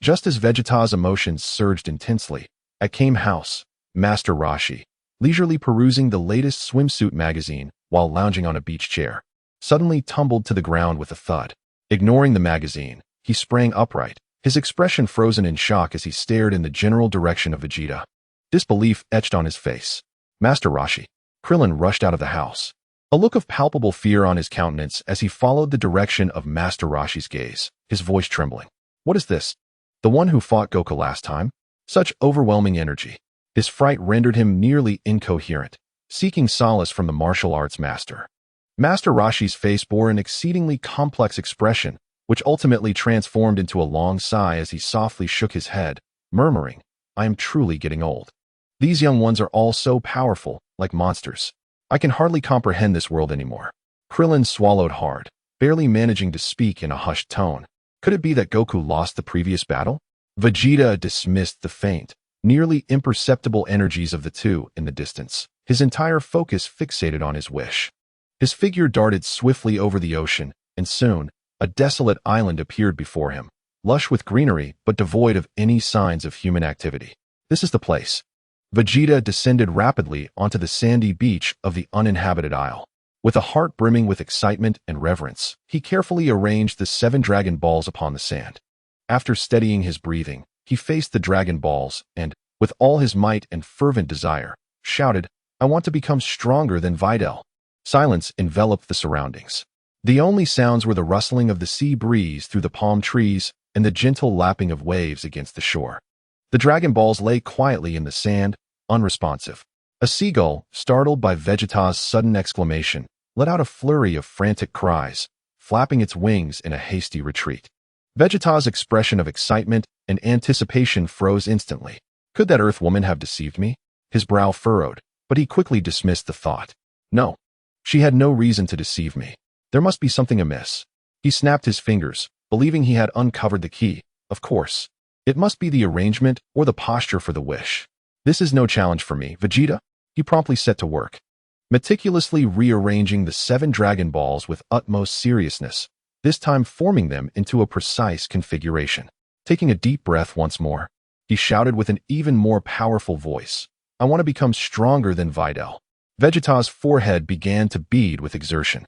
Just as Vegeta's emotions surged intensely, At Kame House, Master Rashi, leisurely perusing the latest swimsuit magazine while lounging on a beach chair, suddenly tumbled to the ground with a thud. Ignoring the magazine, he sprang upright, his expression frozen in shock as he stared in the general direction of Vegeta. Disbelief etched on his face. Master Rashi. Krillin rushed out of the house, a look of palpable fear on his countenance as he followed the direction of Master Rashi's gaze, his voice trembling. What is this? The one who fought Goku last time? Such overwhelming energy. His fright rendered him nearly incoherent, seeking solace from the martial arts master. Master Rashi's face bore an exceedingly complex expression, which ultimately transformed into a long sigh as he softly shook his head, murmuring, I am truly getting old. These young ones are all so powerful, like monsters. I can hardly comprehend this world anymore. Krillin swallowed hard, barely managing to speak in a hushed tone. Could it be that Goku lost the previous battle? Vegeta dismissed the faint, nearly imperceptible energies of the two in the distance, his entire focus fixated on his wish. His figure darted swiftly over the ocean, and soon, a desolate island appeared before him, lush with greenery but devoid of any signs of human activity. This is the place. Vegeta descended rapidly onto the sandy beach of the uninhabited isle. With a heart brimming with excitement and reverence, he carefully arranged the 7 Dragon Balls upon the sand. After steadying his breathing, he faced the Dragon Balls and, with all his might and fervent desire, shouted, I want to become stronger than Videl. Silence enveloped the surroundings. The only sounds were the rustling of the sea breeze through the palm trees and the gentle lapping of waves against the shore. The Dragon Balls lay quietly in the sand, unresponsive. A seagull, startled by Vegeta's sudden exclamation, let out a flurry of frantic cries, flapping its wings in a hasty retreat. Vegeta's expression of excitement and anticipation froze instantly. Could that Earth woman have deceived me? His brow furrowed, but he quickly dismissed the thought. No. She had no reason to deceive me. There must be something amiss. He snapped his fingers, believing he had uncovered the key. Of course. It must be the arrangement or the posture for the wish. This is no challenge for me, Vegeta. He promptly set to work, meticulously rearranging the 7 Dragon Balls with utmost seriousness, this time forming them into a precise configuration. Taking a deep breath once more, he shouted with an even more powerful voice, I want to become stronger than Videl. Vegeta's forehead began to bead with exertion.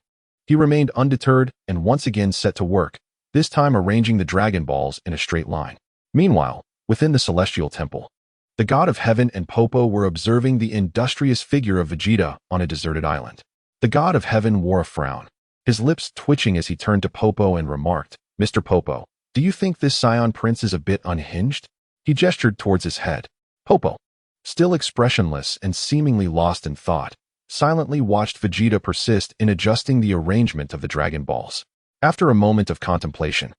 He remained undeterred and once again set to work, this time arranging the Dragon Balls in a straight line. Meanwhile, within the Celestial Temple, the god of heaven and Popo were observing the industrious figure of Vegeta on a deserted island. The god of heaven wore a frown, his lips twitching as he turned to Popo and remarked, Mr. Popo, do you think this Saiyan prince is a bit unhinged? He gestured towards his head. Popo, still expressionless and seemingly lost in thought, silently watched Vegeta persist in adjusting the arrangement of the Dragon Balls. After a moment of contemplation,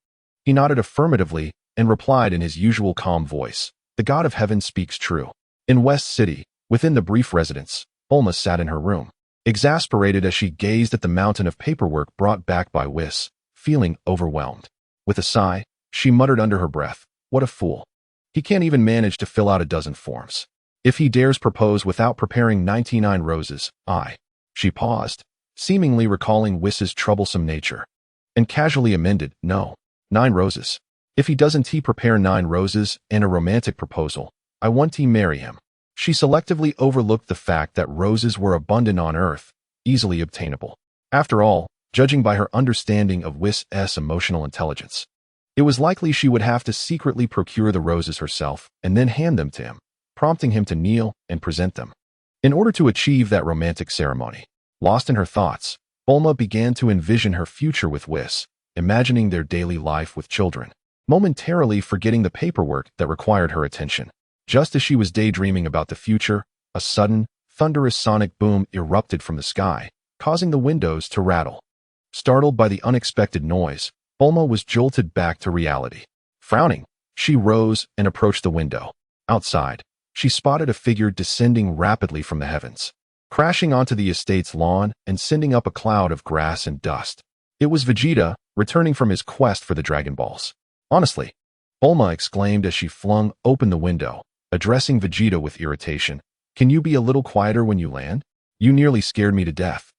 he nodded affirmatively and replied in his usual calm voice, the god of heaven speaks true. In West City, within the brief residence, Bulma sat in her room, exasperated as she gazed at the mountain of paperwork brought back by Whis, feeling overwhelmed. With a sigh, she muttered under her breath, what a fool. He can't even manage to fill out a dozen forms. If he dares propose without preparing 99 roses, She paused, seemingly recalling Whis's troublesome nature, and casually amended, no, 9 roses. If he doesn't prepare 9 roses and a romantic proposal, I want to marry him. She selectively overlooked the fact that roses were abundant on Earth, easily obtainable. After all, judging by her understanding of Whis' emotional intelligence, it was likely she would have to secretly procure the roses herself and then hand them to him, prompting him to kneel and present them. In order to achieve that romantic ceremony, lost in her thoughts, Bulma began to envision her future with Whis, imagining their daily life with children, momentarily forgetting the paperwork that required her attention. Just as she was daydreaming about the future, a sudden, thunderous sonic boom erupted from the sky, causing the windows to rattle. Startled by the unexpected noise, Bulma was jolted back to reality. Frowning, she rose and approached the window. Outside, she spotted a figure descending rapidly from the heavens, crashing onto the estate's lawn and sending up a cloud of grass and dust. It was Vegeta, returning from his quest for the Dragon Balls. Honestly, Bulma exclaimed as she flung open the window, addressing Vegeta with irritation. Can you be a little quieter when you land? You nearly scared me to death.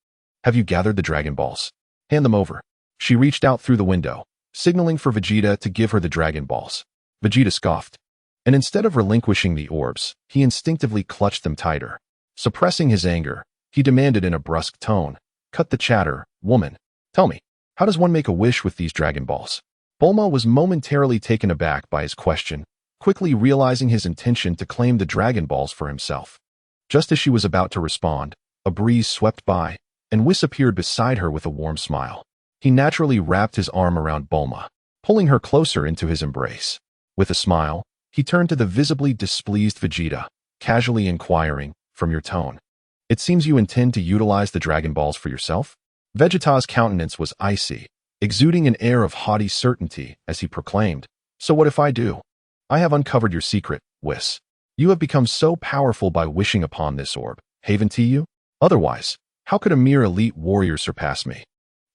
Have you gathered the Dragon Balls? Hand them over. She reached out through the window, signaling for Vegeta to give her the Dragon Balls. Vegeta scoffed. And instead of relinquishing the orbs, he instinctively clutched them tighter. Suppressing his anger, he demanded in a brusque tone, "Cut the chatter, woman. Tell me, how does one make a wish with these Dragon Balls?" Bulma was momentarily taken aback by his question, quickly realizing his intention to claim the Dragon Balls for himself. Just as she was about to respond, a breeze swept by, and Whis appeared beside her with a warm smile. He naturally wrapped his arm around Bulma, pulling her closer into his embrace. With a smile, he turned to the visibly displeased Vegeta, casually inquiring, "From your tone, it seems you intend to utilize the Dragon Balls for yourself?" Vegeta's countenance was icy, exuding an air of haughty certainty as he proclaimed, "So what if I do? I have uncovered your secret, Whis. You have become so powerful by wishing upon this orb, haven't you? Otherwise, how could a mere elite warrior surpass me?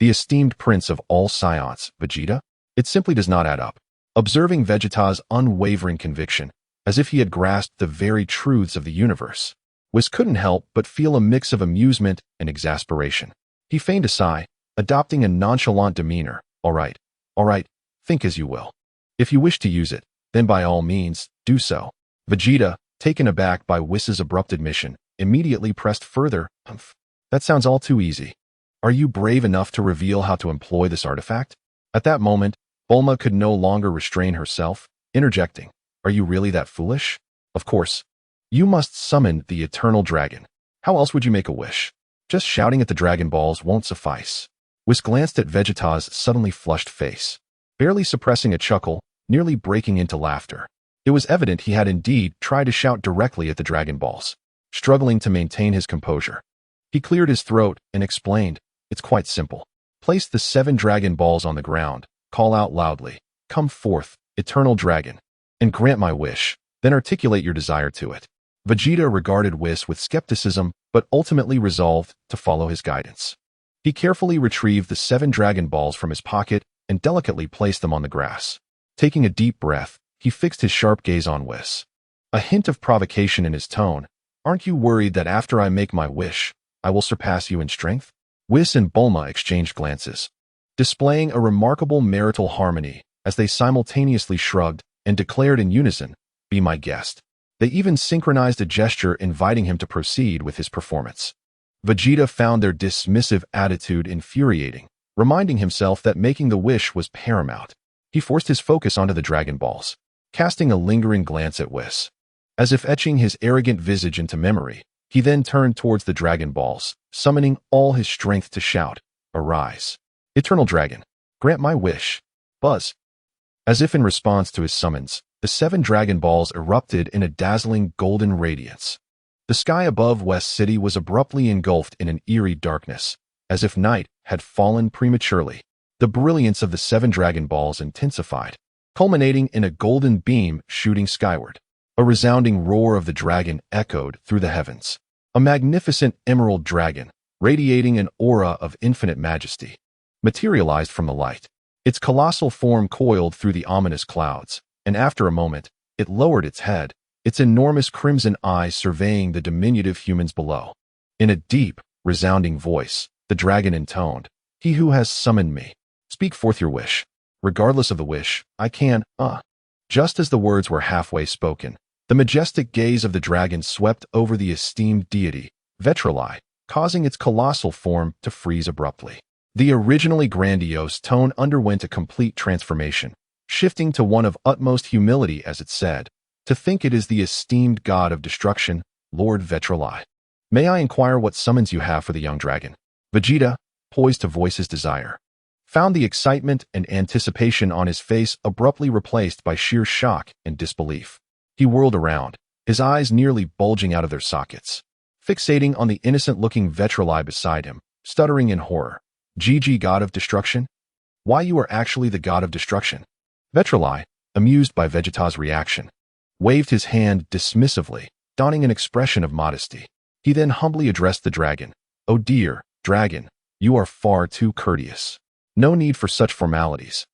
The esteemed prince of all Saiyans, Vegeta? It simply does not add up." Observing Vegeta's unwavering conviction, as if he had grasped the very truths of the universe, Whis couldn't help but feel a mix of amusement and exasperation. He feigned a sigh, adopting a nonchalant demeanor. All right, think as you will. If you wish to use it, then by all means, do so." Vegeta, taken aback by Whis's abrupt admission, immediately pressed further. "Hmph. That sounds all too easy. Are you brave enough to reveal how to employ this artifact?" At that moment, Bulma could no longer restrain herself, interjecting, "Are you really that foolish? Of course. You must summon the Eternal Dragon. How else would you make a wish? Just shouting at the Dragon Balls won't suffice." Whis glanced at Vegeta's suddenly flushed face, barely suppressing a chuckle, nearly breaking into laughter. It was evident he had indeed tried to shout directly at the Dragon Balls, struggling to maintain his composure. He cleared his throat and explained, "It's quite simple. Place the 7 Dragon Balls on the ground, call out loudly, 'Come forth, Eternal Dragon,' and grant my wish, then articulate your desire to it." Vegeta regarded Whis with skepticism, but ultimately resolved to follow his guidance. He carefully retrieved the 7 Dragon Balls from his pocket and delicately placed them on the grass. Taking a deep breath, he fixed his sharp gaze on Whis. A hint of provocation in his tone. "Aren't you worried that after I make my wish, I will surpass you in strength?" Whis and Bulma exchanged glances, displaying a remarkable marital harmony as they simultaneously shrugged and declared in unison, "Be my guest." They even synchronized a gesture inviting him to proceed with his performance. Vegeta found their dismissive attitude infuriating, reminding himself that making the wish was paramount. He forced his focus onto the Dragon Balls, casting a lingering glance at Whis. As if etching his arrogant visage into memory, he then turned towards the Dragon Balls, summoning all his strength to shout, "Arise. Eternal Dragon, grant my wish." Buzz. As if in response to his summons, the 7 Dragon Balls erupted in a dazzling golden radiance. The sky above West City was abruptly engulfed in an eerie darkness, as if night had fallen prematurely. The brilliance of the 7 Dragon Balls intensified, culminating in a golden beam shooting skyward. A resounding roar of the dragon echoed through the heavens. A magnificent emerald dragon, radiating an aura of infinite majesty, materialized from the light. Its colossal form coiled through the ominous clouds, and after a moment, it lowered its head, its enormous crimson eyes surveying the diminutive humans below. In a deep, resounding voice, the dragon intoned, "He who has summoned me, speak forth your wish. Regardless of the wish, I can, Just as the words were halfway spoken, the majestic gaze of the dragon swept over the esteemed deity, Vitri, causing its colossal form to freeze abruptly. The originally grandiose tone underwent a complete transformation, shifting to one of utmost humility as it said, "To think it is the esteemed god of destruction, Lord Vitri. May I inquire what summons you have for the young dragon?" Vegeta, poised to voice his desire, found the excitement and anticipation on his face abruptly replaced by sheer shock and disbelief. He whirled around, his eyes nearly bulging out of their sockets, fixating on the innocent-looking Vitri beside him, stuttering in horror. "GG God of Destruction? Why, you are actually the God of Destruction." Vitri, amused by Vegeta's reaction, waved his hand dismissively, donning an expression of modesty. He then humbly addressed the dragon. "Oh dear, dragon, you are far too courteous. No need for such formalities.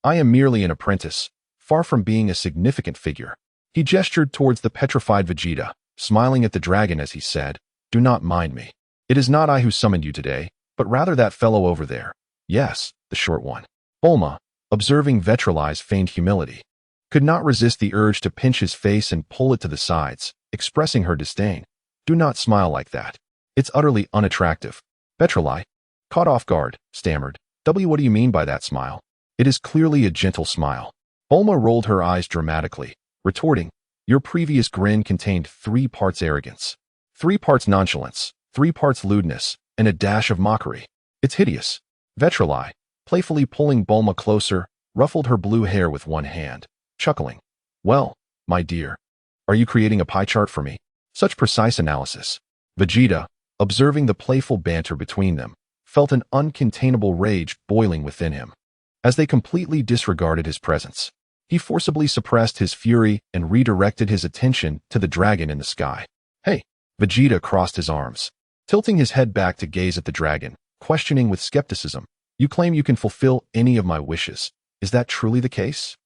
I am merely an apprentice, far from being a significant figure." He gestured towards the petrified Vegeta, smiling at the dragon as he said, "Do not mind me. It is not I who summoned you today, but rather that fellow over there. Yes, the short one." Bulma, observing Vitri's feigned humility, could not resist the urge to pinch his face and pull it to the sides, expressing her disdain. Do not smile like that. It's utterly unattractive. Vitri, caught off guard, stammered. What do you mean by that smile? It is clearly a gentle smile. Bulma rolled her eyes dramatically, retorting, your previous grin contained 3 parts arrogance, 3 parts nonchalance, 3 parts lewdness, and a dash of mockery. It's hideous. Vitri, playfully pulling Bulma closer, ruffled her blue hair with one hand, chuckling. Well, my dear, are you creating a pie chart for me? Such precise analysis. Vegeta, observing the playful banter between them, felt an uncontainable rage boiling within him. As they completely disregarded his presence, he forcibly suppressed his fury and redirected his attention to the dragon in the sky. Hey! Vegeta crossed his arms, tilting his head back to gaze at the dragon, questioning with skepticism. You claim you can fulfill any of my wishes. Is that truly the case?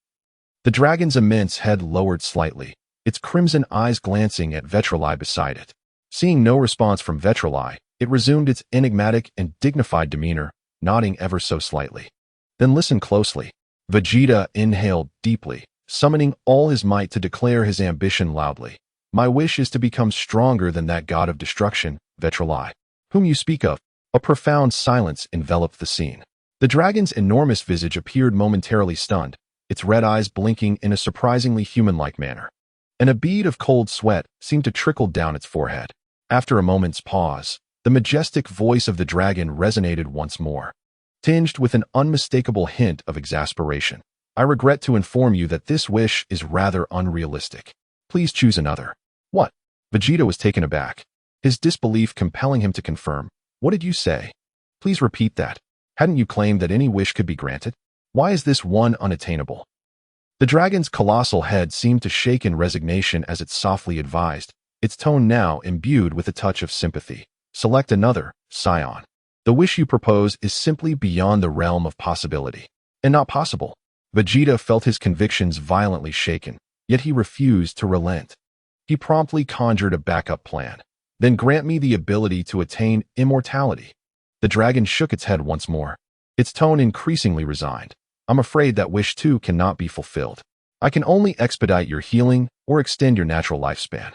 The dragon's immense head lowered slightly, its crimson eyes glancing at Vitri beside it. Seeing no response from Vitri, it resumed its enigmatic and dignified demeanor, nodding ever so slightly. Then listen closely. Vegeta inhaled deeply, summoning all his might to declare his ambition loudly. My wish is to become stronger than that god of destruction, Vitri, whom you speak of. A profound silence enveloped the scene. The dragon's enormous visage appeared momentarily stunned, its red eyes blinking in a surprisingly human-like manner. And a bead of cold sweat seemed to trickle down its forehead. After a moment's pause, the majestic voice of the dragon resonated once more, tinged with an unmistakable hint of exasperation. I regret to inform you that this wish is rather unrealistic. Please choose another. What? Vegeta was taken aback, his disbelief compelling him to confirm. What did you say? Please repeat that. Hadn't you claimed that any wish could be granted? Why is this one unattainable? The dragon's colossal head seemed to shake in resignation as it softly advised, its tone now imbued with a touch of sympathy. Select another, Saiyan. The wish you propose is simply beyond the realm of possibility. And not possible. Vegeta felt his convictions violently shaken, yet he refused to relent. He promptly conjured a backup plan. Then grant me the ability to attain immortality. The dragon shook its head once more, its tone increasingly resigned. I'm afraid that wish too cannot be fulfilled. I can only expedite your healing or extend your natural lifespan.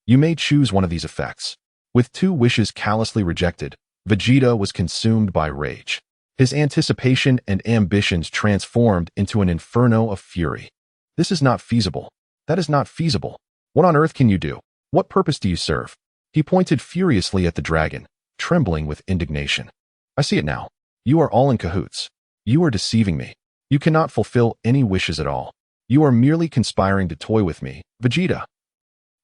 You may choose one of these effects. With 2 wishes callously rejected, Vegeta was consumed by rage. His anticipation and ambitions transformed into an inferno of fury. This is not feasible. That is not feasible. What on earth can you do? What purpose do you serve? He pointed furiously at the dragon, trembling with indignation. I see it now. You are all in cahoots. You are deceiving me. You cannot fulfill any wishes at all. You are merely conspiring to toy with me, Vegeta.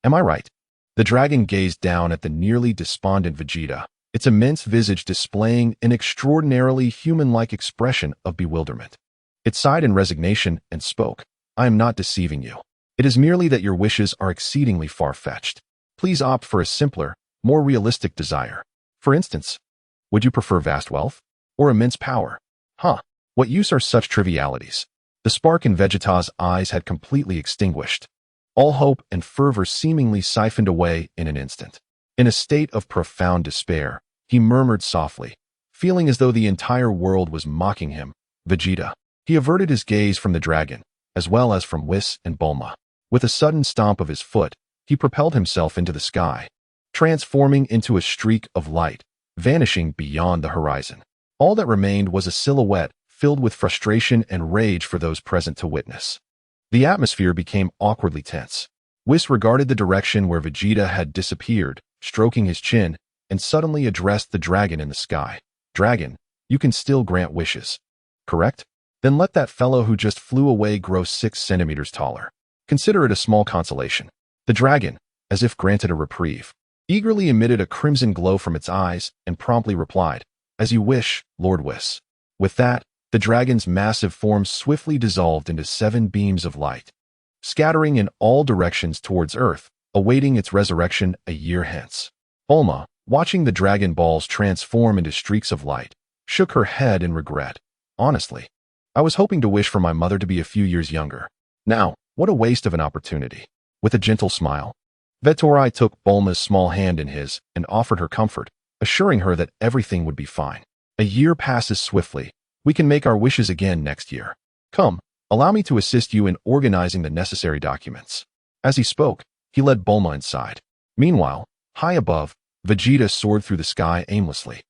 Am I right? The dragon gazed down at the nearly despondent Vegeta, its immense visage displaying an extraordinarily human-like expression of bewilderment. It sighed in resignation and spoke. I am not deceiving you. It is merely that your wishes are exceedingly far-fetched. Please opt for a simpler, more realistic desire. For instance, would you prefer vast wealth or immense power? What use are such trivialities? The spark in Vegeta's eyes had completely extinguished, all hope and fervor seemingly siphoned away in an instant. In a state of profound despair, he murmured softly, feeling as though the entire world was mocking him, Vegeta. He averted his gaze from the dragon, as well as from Whis and Bulma. With a sudden stomp of his foot, he propelled himself into the sky, transforming into a streak of light, vanishing beyond the horizon. All that remained was a silhouette filled with frustration and rage for those present to witness. The atmosphere became awkwardly tense. Whis regarded the direction where Vegeta had disappeared, stroking his chin, and suddenly addressed the dragon in the sky. Dragon, you can still grant wishes, correct? Then let that fellow who just flew away grow 6 centimeters taller. Consider it a small consolation. The dragon, as if granted a reprieve, eagerly emitted a crimson glow from its eyes and promptly replied, As you wish, Lord Whis. With that, the dragon's massive form swiftly dissolved into 7 beams of light, scattering in all directions towards Earth, awaiting its resurrection a year hence. Bulma, watching the dragon balls transform into streaks of light, shook her head in regret. Honestly, I was hoping to wish for my mother to be a few years younger. Now, what a waste of an opportunity. With a gentle smile, Vitri took Bulma's small hand in his and offered her comfort, assuring her that everything would be fine. A year passes swiftly. We can make our wishes again next year. Come, Allow me to assist you in organizing the necessary documents. As he spoke, he led Bulma inside. Meanwhile, high above, Vegeta soared through the sky aimlessly,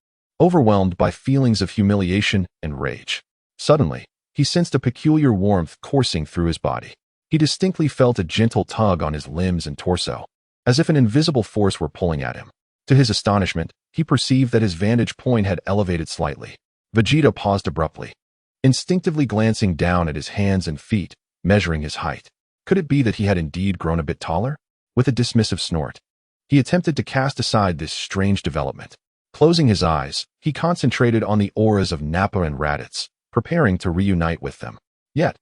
overwhelmed by feelings of humiliation and rage. Suddenly, he sensed a peculiar warmth coursing through his body. He distinctly felt a gentle tug on his limbs and torso, as if an invisible force were pulling at him. To his astonishment, he perceived that his vantage point had elevated slightly. Vegeta paused abruptly, instinctively glancing down at his hands and feet, measuring his height. Could it be that he had indeed grown a bit taller? With a dismissive snort, he attempted to cast aside this strange development. Closing his eyes, he concentrated on the auras of Nappa and Raditz, preparing to reunite with them. Yet,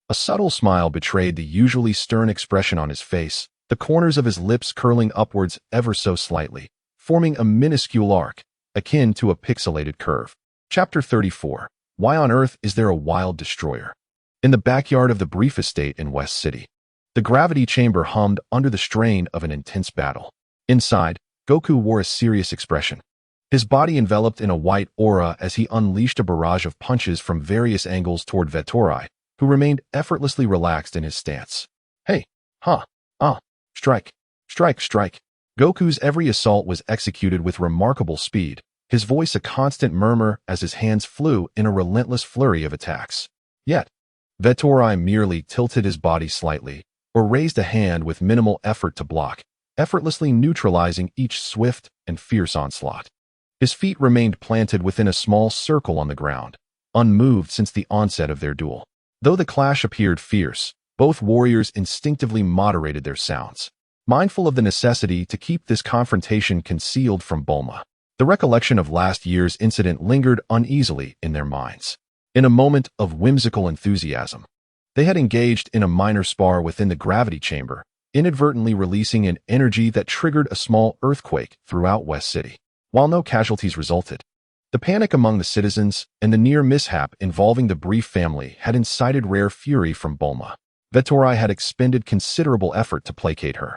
a subtle smile betrayed the usually stern expression on his face, the corners of his lips curling upwards ever so slightly, forming a minuscule arc, akin to a pixelated curve. Chapter 34. Why on earth is there a wild destroyer? In the backyard of the Brief Estate in West City, the gravity chamber hummed under the strain of an intense battle. Inside, Goku wore a serious expression, his body enveloped in a white aura as he unleashed a barrage of punches from various angles toward Vitri, who remained effortlessly relaxed in his stance. Hey, strike, strike, strike. Goku's every assault was executed with remarkable speed, his voice a constant murmur as his hands flew in a relentless flurry of attacks. Yet, Vitri merely tilted his body slightly, or raised a hand with minimal effort to block, effortlessly neutralizing each swift and fierce onslaught. His feet remained planted within a small circle on the ground, unmoved since the onset of their duel. Though the clash appeared fierce, both warriors instinctively moderated their sounds, mindful of the necessity to keep this confrontation concealed from Bulma. The recollection of last year's incident lingered uneasily in their minds. In a moment of whimsical enthusiasm, they had engaged in a minor spar within the gravity chamber, inadvertently releasing an energy that triggered a small earthquake throughout West City. While no casualties resulted, the panic among the citizens and the near mishap involving the Brief family had incited rare fury from Bulma. Vitri had expended considerable effort to placate her,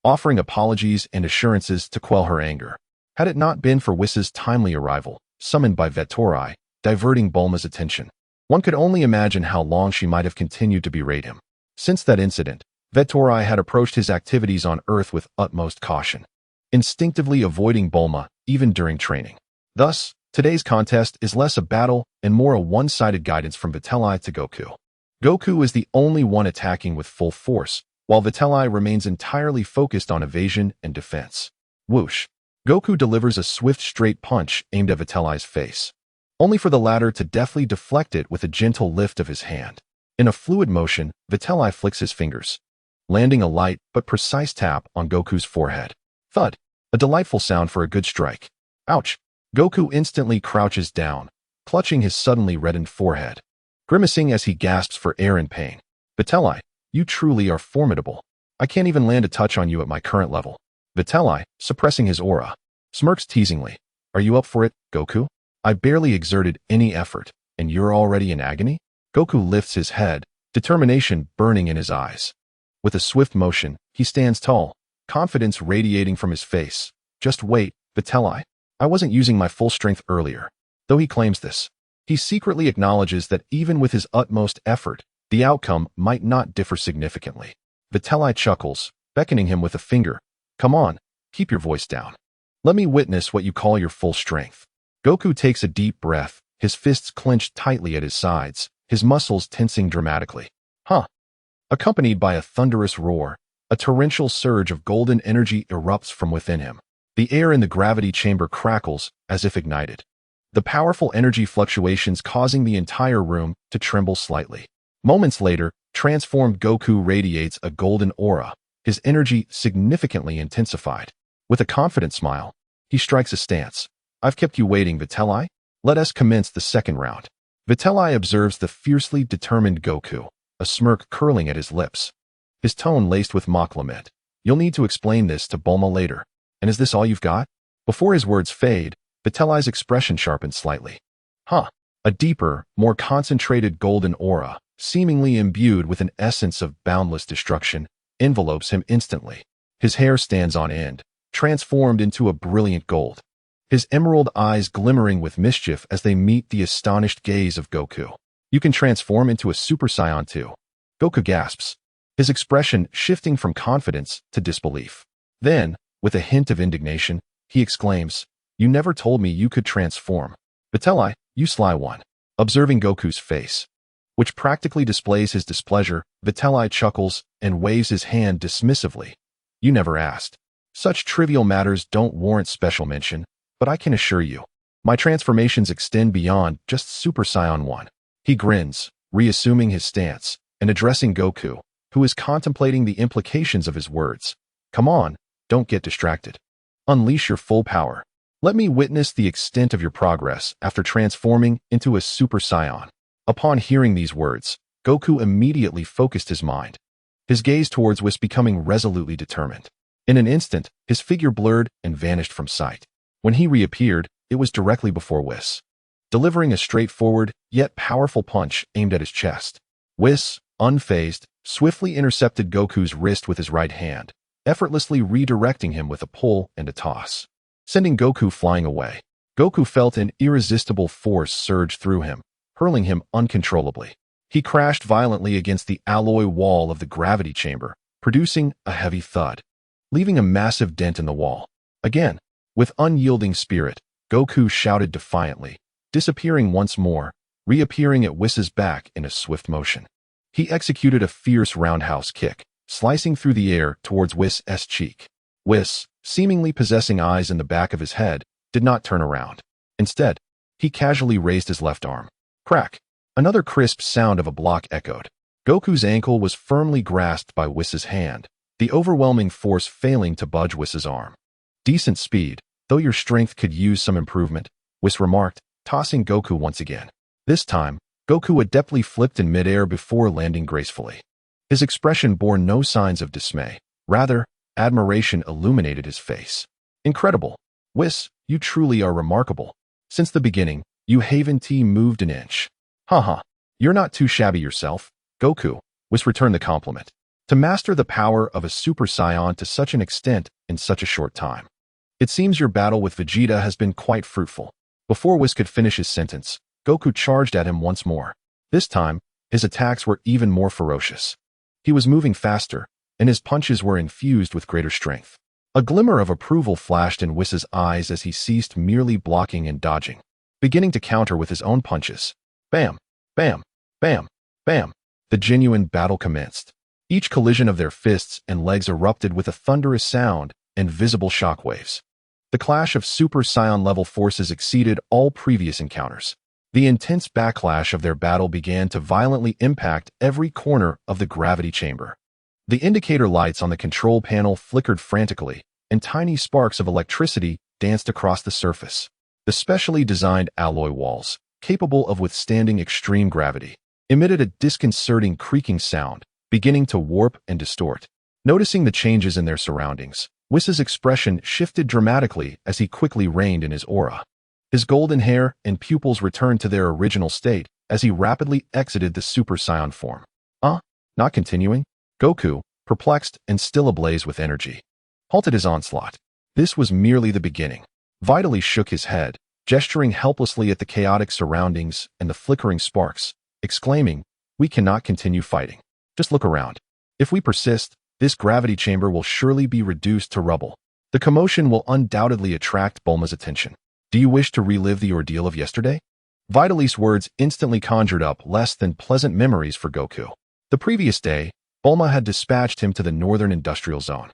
offering apologies and assurances to quell her anger. Had it not been for Whis' timely arrival, summoned by Vitri, diverting Bulma's attention, one could only imagine how long she might have continued to berate him. Since that incident, Vitri had approached his activities on Earth with utmost caution, instinctively avoiding Bulma even during training. Thus, today's contest is less a battle and more a one-sided guidance from Vitri to Goku. Goku is the only one attacking with full force, while Vitri remains entirely focused on evasion and defense. Whoosh! Goku delivers a swift straight punch aimed at Vitri's face, only for the latter to deftly deflect it with a gentle lift of his hand. In a fluid motion, Vitri flicks his fingers, landing a light but precise tap on Goku's forehead. Thud! A delightful sound for a good strike. Ouch! Goku instantly crouches down, clutching his suddenly reddened forehead, grimacing as he gasps for air in pain. Vitri, you truly are formidable. I can't even land a touch on you at my current level. Vitri, suppressing his aura, smirks teasingly. Are you up for it, Goku? I barely exerted any effort, and you're already in agony? Goku lifts his head, determination burning in his eyes. With a swift motion, he stands tall, confidence radiating from his face. Just wait, Vitri. I wasn't using my full strength earlier. Though he claims this, he secretly acknowledges that even with his utmost effort, the outcome might not differ significantly. Vitri chuckles, beckoning him with a finger. Come on, keep your voice down. Let me witness what you call your full strength. Goku takes a deep breath, his fists clenched tightly at his sides, his muscles tensing dramatically. Accompanied by a thunderous roar, a torrential surge of golden energy erupts from within him. The air in the gravity chamber crackles as if ignited, the powerful energy fluctuations causing the entire room to tremble slightly. Moments later, transformed Goku radiates a golden aura, his energy significantly intensified. With a confident smile, he strikes a stance. I've kept you waiting, Vitri. Let us commence the second round. Vitri observes the fiercely determined Goku, a smirk curling at his lips, his tone laced with mock lament. You'll need to explain this to Bulma later. And is this all you've got? Before his words fade, Vitri's expression sharpens slightly. A deeper, more concentrated golden aura, seemingly imbued with an essence of boundless destruction, envelopes him instantly. His hair stands on end, transformed into a brilliant gold, his emerald eyes glimmering with mischief as they meet the astonished gaze of Goku. You can transform into a Super Saiyan too. Goku gasps, his expression shifting from confidence to disbelief. Then, with a hint of indignation, he exclaims, "You never told me you could transform. Vitri, you sly one." Observing Goku's face, which practically displays his displeasure, Vitri chuckles and waves his hand dismissively. "You never asked. Such trivial matters don't warrant special mention, but I can assure you, my transformations extend beyond just Super Saiyan 1. He grins, reassuming his stance, and addressing Goku, who is contemplating the implications of his words. "Come on, don't get distracted. Unleash your full power. Let me witness the extent of your progress after transforming into a Super Saiyan." Upon hearing these words, Goku immediately focused his mind, his gaze towards Whis becoming resolutely determined. In an instant, his figure blurred and vanished from sight. When he reappeared, it was directly before Whis, delivering a straightforward, yet powerful punch aimed at his chest. Whis, unfazed, swiftly intercepted Goku's wrist with his right hand, effortlessly redirecting him with a pull and a toss, sending Goku flying away. Goku felt an irresistible force surge through him, hurling him uncontrollably. He crashed violently against the alloy wall of the gravity chamber, producing a heavy thud, leaving a massive dent in the wall. Again, with unyielding spirit, Goku shouted defiantly, disappearing once more, reappearing at Whis's back in a swift motion. He executed a fierce roundhouse kick, slicing through the air towards Whis' cheek. Whis, seemingly possessing eyes in the back of his head, did not turn around. Instead, he casually raised his left arm. Crack! Another crisp sound of a block echoed. Goku's ankle was firmly grasped by Whis's hand, the overwhelming force failing to budge Whis's arm. "Decent speed, though your strength could use some improvement," Whis remarked, tossing Goku once again. This time, Goku adeptly flipped in midair before landing gracefully. His expression bore no signs of dismay. Rather, admiration illuminated his face. "Incredible. Whis, you truly are remarkable. Since the beginning, you haven't moved an inch." "Haha, you're not too shabby yourself, Goku," Whis returned the compliment. "To master the power of a Super Saiyan to such an extent in such a short time. It seems your battle with Vegeta has been quite fruitful." Before Whis could finish his sentence, Goku charged at him once more. This time, his attacks were even more ferocious. He was moving faster, and his punches were infused with greater strength. A glimmer of approval flashed in Whis's eyes as he ceased merely blocking and dodging, beginning to counter with his own punches. Bam! Bam! Bam! Bam! The genuine battle commenced. Each collision of their fists and legs erupted with a thunderous sound and visible shockwaves. The clash of Super Saiyan-level forces exceeded all previous encounters. The intense backlash of their battle began to violently impact every corner of the gravity chamber. The indicator lights on the control panel flickered frantically, and tiny sparks of electricity danced across the surface. The specially designed alloy walls, capable of withstanding extreme gravity, emitted a disconcerting creaking sound, beginning to warp and distort. Noticing the changes in their surroundings, Whis's expression shifted dramatically as he quickly reined in his aura. His golden hair and pupils returned to their original state as he rapidly exited the Super Saiyan form. Not continuing? Goku, perplexed and still ablaze with energy, halted his onslaught. This was merely the beginning. Vitali shook his head, gesturing helplessly at the chaotic surroundings and the flickering sparks, exclaiming, "We cannot continue fighting. Just look around. If we persist, this gravity chamber will surely be reduced to rubble. The commotion will undoubtedly attract Bulma's attention. Do you wish to relive the ordeal of yesterday?" Vitali's words instantly conjured up less than pleasant memories for Goku. The previous day, Bulma had dispatched him to the Northern Industrial Zone,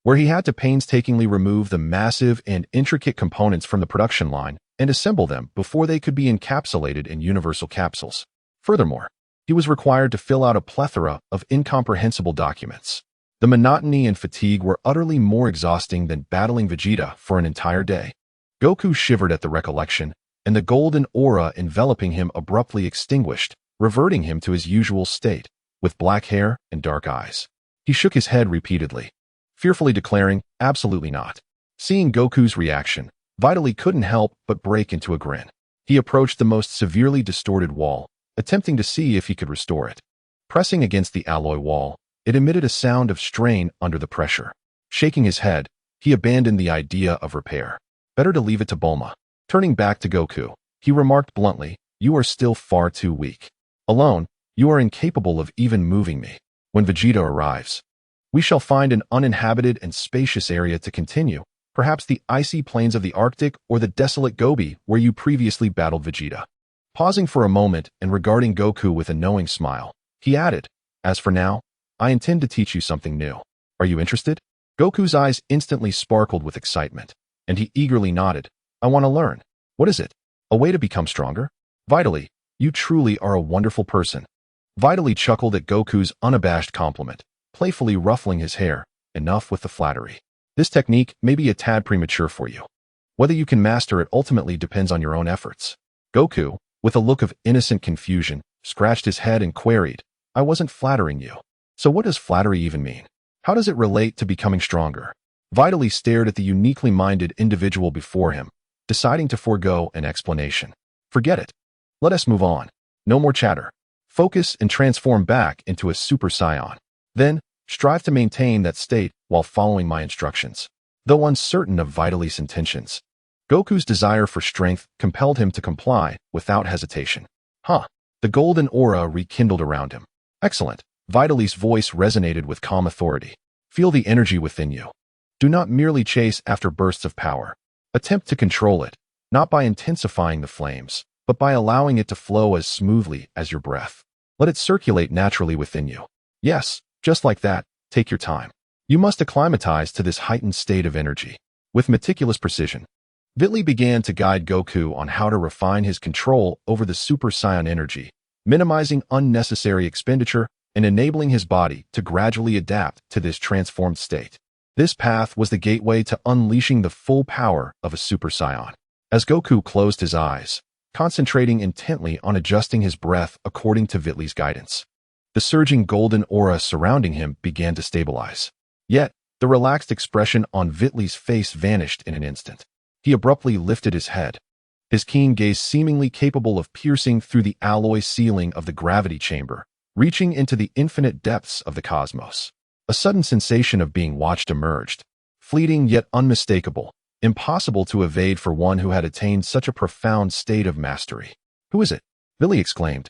where he had to painstakingly remove the massive and intricate components from the production line and assemble them before they could be encapsulated in universal capsules. Furthermore, he was required to fill out a plethora of incomprehensible documents. The monotony and fatigue were utterly more exhausting than battling Vegeta for an entire day. Goku shivered at the recollection, and the golden aura enveloping him abruptly extinguished, reverting him to his usual state, with black hair and dark eyes. He shook his head repeatedly, fearfully declaring, "Absolutely not." Seeing Goku's reaction, Vitali couldn't help but break into a grin. He approached the most severely distorted wall, attempting to see if he could restore it. Pressing against the alloy wall, it emitted a sound of strain under the pressure. Shaking his head, he abandoned the idea of repair. Better to leave it to Bulma. Turning back to Goku, he remarked bluntly, "You are still far too weak. Alone, you are incapable of even moving me. When Vegeta arrives, we shall find an uninhabited and spacious area to continue, perhaps the icy plains of the Arctic or the desolate Gobi where you previously battled Vegeta. Pausing for a moment and regarding Goku with a knowing smile, he added, "As for now, I intend to teach you something new. Are you interested?" Goku's eyes instantly sparkled with excitement, and he eagerly nodded. "I want to learn. What is it? A way to become stronger?" "Vitally, you truly are a wonderful person." Vitally chuckled at Goku's unabashed compliment, playfully ruffling his hair. "Enough with the flattery. This technique may be a tad premature for you. Whether you can master it ultimately depends on your own efforts." Goku, with a look of innocent confusion, scratched his head and queried, "I wasn't flattering you. So what does flattery even mean? How does it relate to becoming stronger?" Vitally stared at the uniquely minded individual before him, deciding to forego an explanation. "Forget it. Let us move on. No more chatter. Focus and transform back into a Super Saiyan. Then, strive to maintain that state while following my instructions." Though uncertain of Vitaly's intentions, Goku's desire for strength compelled him to comply without hesitation. "Huh." The golden aura rekindled around him. "Excellent." Vitaly's voice resonated with calm authority. "Feel the energy within you. Do not merely chase after bursts of power. Attempt to control it, not by intensifying the flames, but by allowing it to flow as smoothly as your breath. Let it circulate naturally within you. Yes, just like that. Take your time. You must acclimatize to this heightened state of energy." With meticulous precision, Witley began to guide Goku on how to refine his control over the Super Saiyan energy, minimizing unnecessary expenditure and enabling his body to gradually adapt to this transformed state. This path was the gateway to unleashing the full power of a Super Saiyan. As Goku closed his eyes, concentrating intently on adjusting his breath according to Witley's guidance, the surging golden aura surrounding him began to stabilize. Yet, the relaxed expression on Witley's face vanished in an instant. He abruptly lifted his head, his keen gaze seemingly capable of piercing through the alloy ceiling of the gravity chamber, reaching into the infinite depths of the cosmos. A sudden sensation of being watched emerged, fleeting yet unmistakable, impossible to evade for one who had attained such a profound state of mastery. "Who is it?" Witley exclaimed,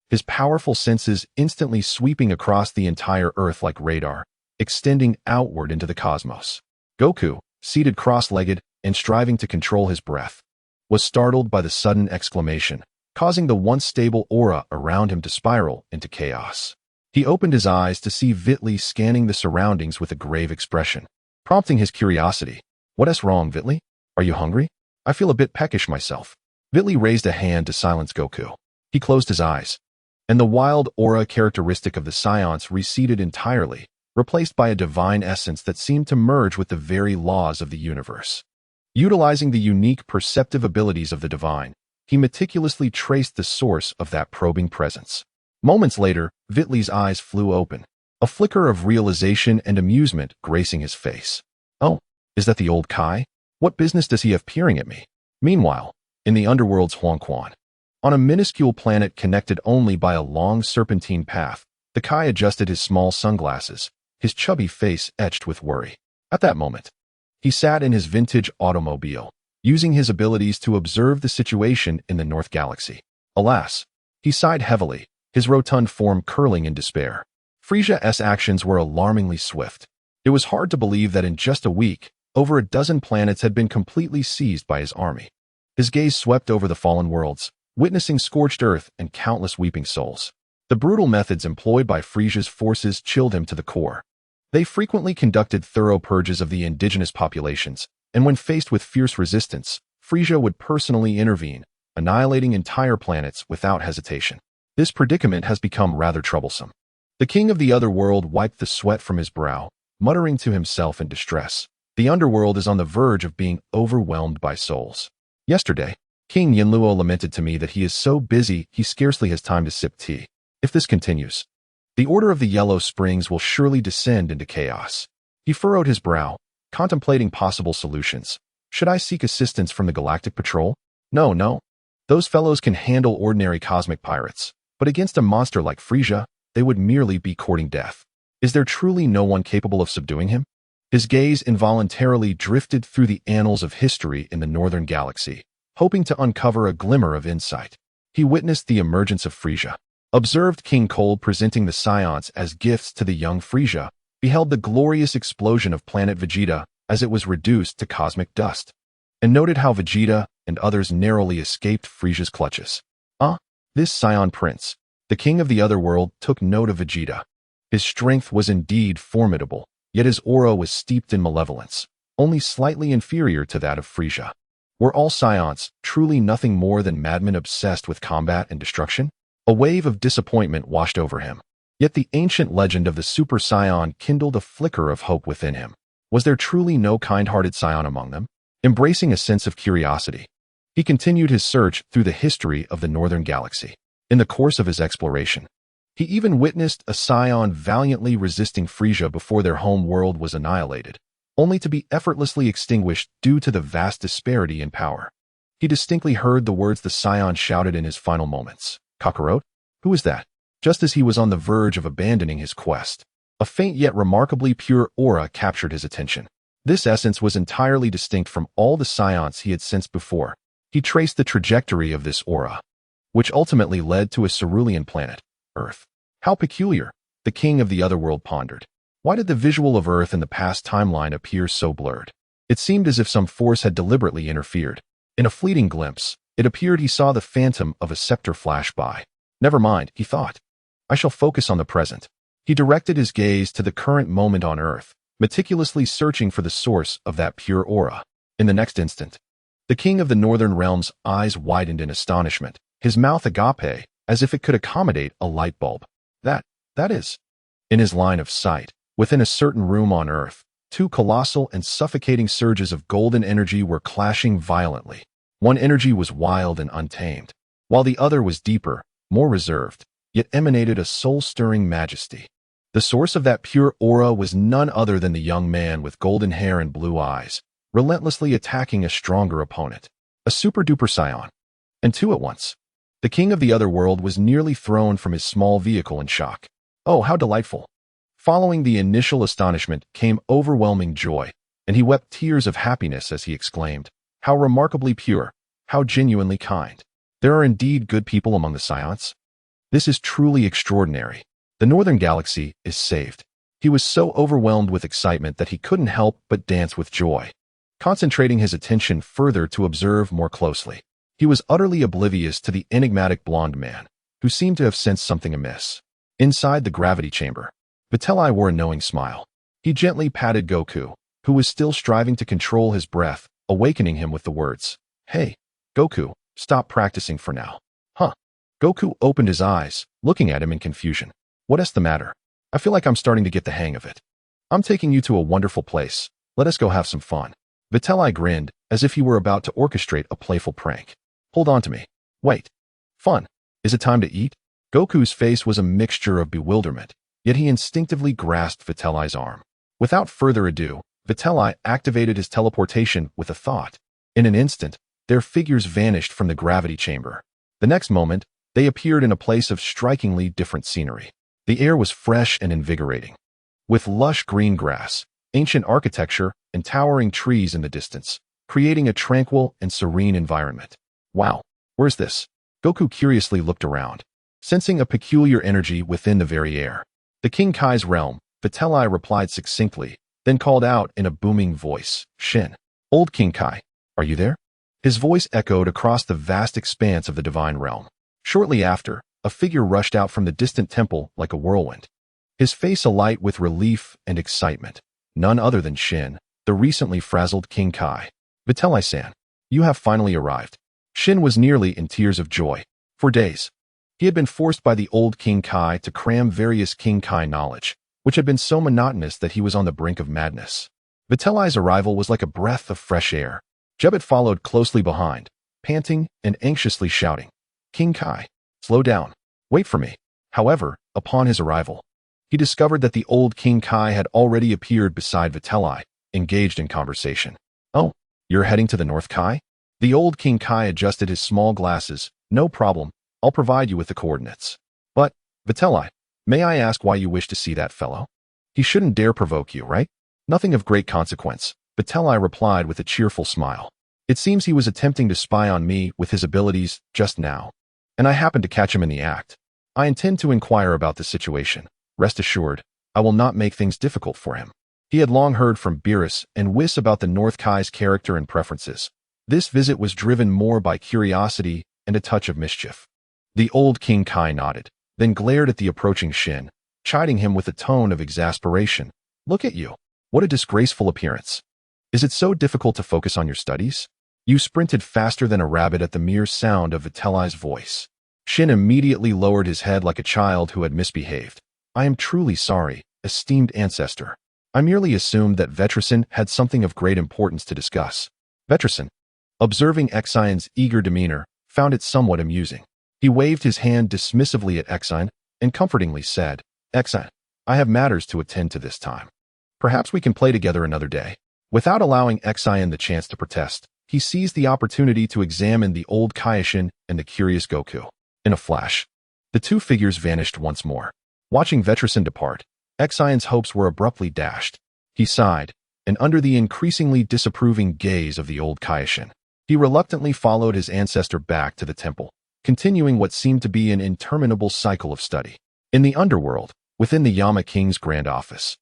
his powerful senses instantly sweeping across the entire Earth like radar, extending outward into the cosmos. Goku, seated cross-legged and striving to control his breath, was startled by the sudden exclamation, causing the once stable aura around him to spiral into chaos. He opened his eyes to see Witley scanning the surroundings with a grave expression, prompting his curiosity. "What's wrong, Witley? Are you hungry? I feel a bit peckish myself." Witley raised a hand to silence Goku. He closed his eyes, and the wild aura characteristic of the Saiyans receded entirely, replaced by a divine essence that seemed to merge with the very laws of the universe. Utilizing the unique perceptive abilities of the divine, he meticulously traced the source of that probing presence. Moments later, Witley's eyes flew open, a flicker of realization and amusement gracing his face. "Oh, is that the old Kai? What business does he have peering at me?" Meanwhile, in the underworld's Huangquan, on a minuscule planet connected only by a long serpentine path, the Kai adjusted his small sunglasses, his chubby face etched with worry. At that moment, he sat in his vintage automobile, using his abilities to observe the situation in the North Galaxy. Alas, he sighed heavily, his rotund form curling in despair. Frieza's actions were alarmingly swift. It was hard to believe that in just a week, over a dozen planets had been completely seized by his army. His gaze swept over the fallen worlds, witnessing scorched earth and countless weeping souls. The brutal methods employed by Frieza's forces chilled him to the core. They frequently conducted thorough purges of the indigenous populations, and when faced with fierce resistance, Frieza would personally intervene, annihilating entire planets without hesitation. This predicament has become rather troublesome. The king of the other world wiped the sweat from his brow, muttering to himself in distress. The underworld is on the verge of being overwhelmed by souls. Yesterday, King Yinluo lamented to me that he is so busy he scarcely has time to sip tea. If this continues, the Order of the Yellow Springs will surely descend into chaos. He furrowed his brow, contemplating possible solutions. Should I seek assistance from the Galactic Patrol? No. Those fellows can handle ordinary cosmic pirates, but against a monster like Frieza, they would merely be courting death. Is there truly no one capable of subduing him? His gaze involuntarily drifted through the annals of history in the Northern Galaxy, hoping to uncover a glimmer of insight. He witnessed the emergence of Frieza, observed King Cold presenting the Saiyans as gifts to the young Frieza, beheld the glorious explosion of Planet Vegeta as it was reduced to cosmic dust, and noted how Vegeta and others narrowly escaped Frieza's clutches. This Saiyan prince, the king of the other world, took note of Vegeta. His strength was indeed formidable, yet his aura was steeped in malevolence, only slightly inferior to that of Frieza. Were all Saiyans truly nothing more than madmen obsessed with combat and destruction? A wave of disappointment washed over him. Yet the ancient legend of the Super Saiyan kindled a flicker of hope within him. Was there truly no kind-hearted Saiyan among them? Embracing a sense of curiosity, he continued his search through the history of the Northern Galaxy. In the course of his exploration, he even witnessed a Saiyan valiantly resisting Frieza before their home world was annihilated, only to be effortlessly extinguished due to the vast disparity in power. He distinctly heard the words the Saiyan shouted in his final moments. Kakarot? Who is that? Just as he was on the verge of abandoning his quest, a faint yet remarkably pure aura captured his attention. This essence was entirely distinct from all the Saiyans he had sensed before. He traced the trajectory of this aura, which ultimately led to a cerulean planet, Earth. How peculiar, the king of the other world pondered. Why did the visual of Earth in the past timeline appear so blurred? It seemed as if some force had deliberately interfered. In a fleeting glimpse, it appeared he saw the phantom of a scepter flash by. Never mind, he thought. I shall focus on the present. He directed his gaze to the current moment on Earth, meticulously searching for the source of that pure aura. In the next instant, the king of the northern realm's eyes widened in astonishment, his mouth agape, as if it could accommodate a light bulb. That is. In his line of sight, within a certain room on Earth, two colossal and suffocating surges of golden energy were clashing violently. One energy was wild and untamed, while the other was deeper, more reserved, yet emanated a soul-stirring majesty. The source of that pure aura was none other than the young man with golden hair and blue eyes, relentlessly attacking a stronger opponent, a super-duper Saiyan. And two at once. The king of the other world was nearly thrown from his small vehicle in shock. Oh, how delightful. Following the initial astonishment came overwhelming joy, and he wept tears of happiness as he exclaimed, how remarkably pure, how genuinely kind. There are indeed good people among the Saiyans. This is truly extraordinary. The Northern Galaxy is saved. He was so overwhelmed with excitement that he couldn't help but dance with joy, concentrating his attention further to observe more closely. He was utterly oblivious to the enigmatic blonde man, who seemed to have sensed something amiss. Inside the gravity chamber, Vitri wore a knowing smile. He gently patted Goku, who was still striving to control his breath, awakening him with the words, "Hey, Goku, stop practicing for now." Goku opened his eyes, looking at him in confusion. What's the matter? I feel like I'm starting to get the hang of it. I'm taking you to a wonderful place. Let us go have some fun. Vitri grinned, as if he were about to orchestrate a playful prank. Hold on to me. Wait. Fun. Is it time to eat? Goku's face was a mixture of bewilderment, yet he instinctively grasped Vitri's arm. Without further ado, Vitri activated his teleportation with a thought. In an instant, their figures vanished from the gravity chamber. The next moment, they appeared in a place of strikingly different scenery. The air was fresh and invigorating, with lush green grass, ancient architecture, and towering trees in the distance, creating a tranquil and serene environment. Wow, where's this? Goku curiously looked around, sensing a peculiar energy within the very air. The King Kai's realm, Vitri replied succinctly, then called out in a booming voice, Shin. Old King Kai, are you there? His voice echoed across the vast expanse of the divine realm. Shortly after, a figure rushed out from the distant temple like a whirlwind, his face alight with relief and excitement. None other than Shin, the recently frazzled King Kai. Vitri-san, you have finally arrived. Shin was nearly in tears of joy. For days, he had been forced by the old King Kai to cram various King Kai knowledge, which had been so monotonous that he was on the brink of madness. Vitri's arrival was like a breath of fresh air. Jebet followed closely behind, panting and anxiously shouting, King Kai, slow down, wait for me. However, upon his arrival, he discovered that the old King Kai had already appeared beside Vitri, engaged in conversation. Oh, you're heading to the North Kai? The old King Kai adjusted his small glasses. No problem, I'll provide you with the coordinates. But, Vitri, may I ask why you wish to see that fellow? He shouldn't dare provoke you, right? Nothing of great consequence, Vitri replied with a cheerful smile. It seems he was attempting to spy on me with his abilities just now, and I happened to catch him in the act. I intend to inquire about the situation. Rest assured, I will not make things difficult for him. He had long heard from Beerus and Whis about the North Kai's character and preferences. This visit was driven more by curiosity and a touch of mischief. The old King Kai nodded, then glared at the approaching Shin, chiding him with a tone of exasperation. Look at you. What a disgraceful appearance. Is it so difficult to focus on your studies? You sprinted faster than a rabbit at the mere sound of Vitellai's voice. Shin immediately lowered his head like a child who had misbehaved. I am truly sorry, esteemed ancestor. I merely assumed that Vetricin had something of great importance to discuss. Vetricin, observing Exion's eager demeanor, found it somewhat amusing. He waved his hand dismissively at Exion and comfortingly said, Exion, I have matters to attend to this time. Perhaps we can play together another day. Without allowing Exion the chance to protest, he seized the opportunity to examine the old Kaioshin and the curious Goku. In a flash, the two figures vanished once more. Watching Vetricin depart, Exion's hopes were abruptly dashed. He sighed, and under the increasingly disapproving gaze of the old Kaioshin, he reluctantly followed his ancestor back to the temple, continuing what seemed to be an interminable cycle of study. In the underworld, within the Yama King's grand office,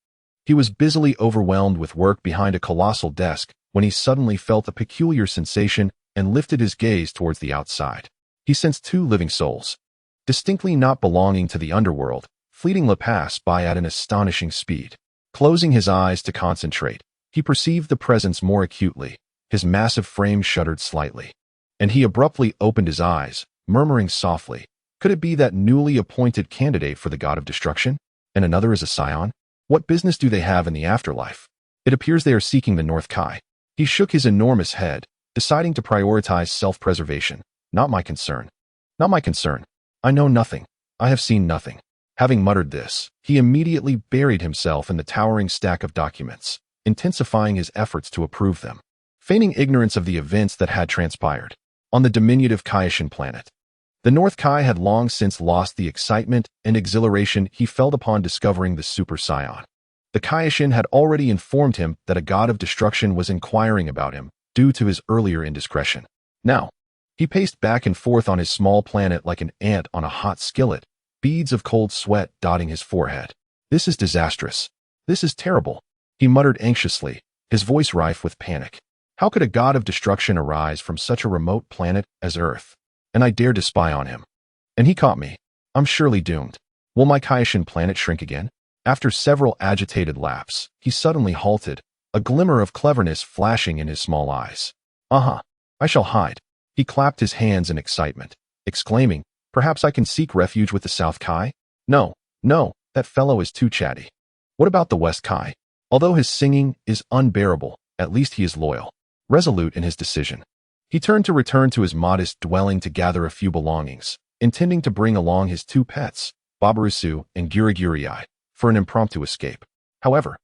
he was busily overwhelmed with work behind a colossal desk when he suddenly felt a peculiar sensation and lifted his gaze towards the outside. He sensed two living souls, distinctly not belonging to the underworld, fleeting the pass by at an astonishing speed. Closing his eyes to concentrate, he perceived the presence more acutely. His massive frame shuddered slightly, and he abruptly opened his eyes, murmuring softly, could it be that newly appointed candidate for the god of destruction? And another is a Saiyan? What business do they have in the afterlife? It appears they are seeking the North Kai. He shook his enormous head, deciding to prioritize self-preservation. Not my concern. Not my concern. I know nothing. I have seen nothing. Having muttered this, he immediately buried himself in the towering stack of documents, intensifying his efforts to approve them, feigning ignorance of the events that had transpired. On the diminutive Kaioshin planet, the North Kai had long since lost the excitement and exhilaration he felt upon discovering the Super Saiyan. The Kaioshin had already informed him that a god of destruction was inquiring about him due to his earlier indiscretion. Now, he paced back and forth on his small planet like an ant on a hot skillet, beads of cold sweat dotting his forehead. This is disastrous. This is terrible, he muttered anxiously, his voice rife with panic. How could a god of destruction arise from such a remote planet as Earth? And I dared to spy on him. And he caught me. I'm surely doomed. Will my Kaioshin planet shrink again? After several agitated laps, he suddenly halted, a glimmer of cleverness flashing in his small eyes. I shall hide. He clapped his hands in excitement, exclaiming, perhaps I can seek refuge with the South Kai? No, that fellow is too chatty. What about the West Kai? Although his singing is unbearable, at least he is loyal, resolute in his decision. He turned to return to his modest dwelling to gather a few belongings, intending to bring along his two pets, Babarusu and Gurigurii, for an impromptu escape. However,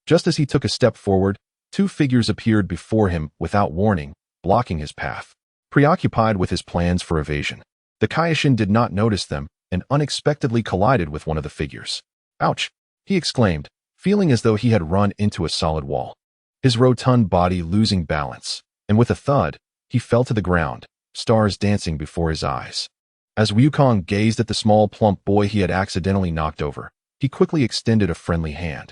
just as he took a step forward, two figures appeared before him without warning, blocking his path. Preoccupied with his plans for evasion, the Kaioshin did not notice them and unexpectedly collided with one of the figures. Ouch! He exclaimed, feeling as though he had run into a solid wall, his rotund body losing balance, and with a thud, he fell to the ground, stars dancing before his eyes. As Wukong gazed at the small plump boy he had accidentally knocked over, he quickly extended a friendly hand,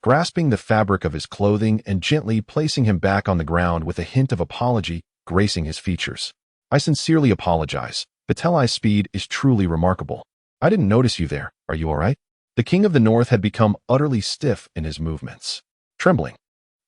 grasping the fabric of his clothing and gently placing him back on the ground with a hint of apology gracing his features. I sincerely apologize. Vitellai's speed is truly remarkable. I didn't notice you there. Are you all right? The King of the North had become utterly stiff in his movements. Trembling,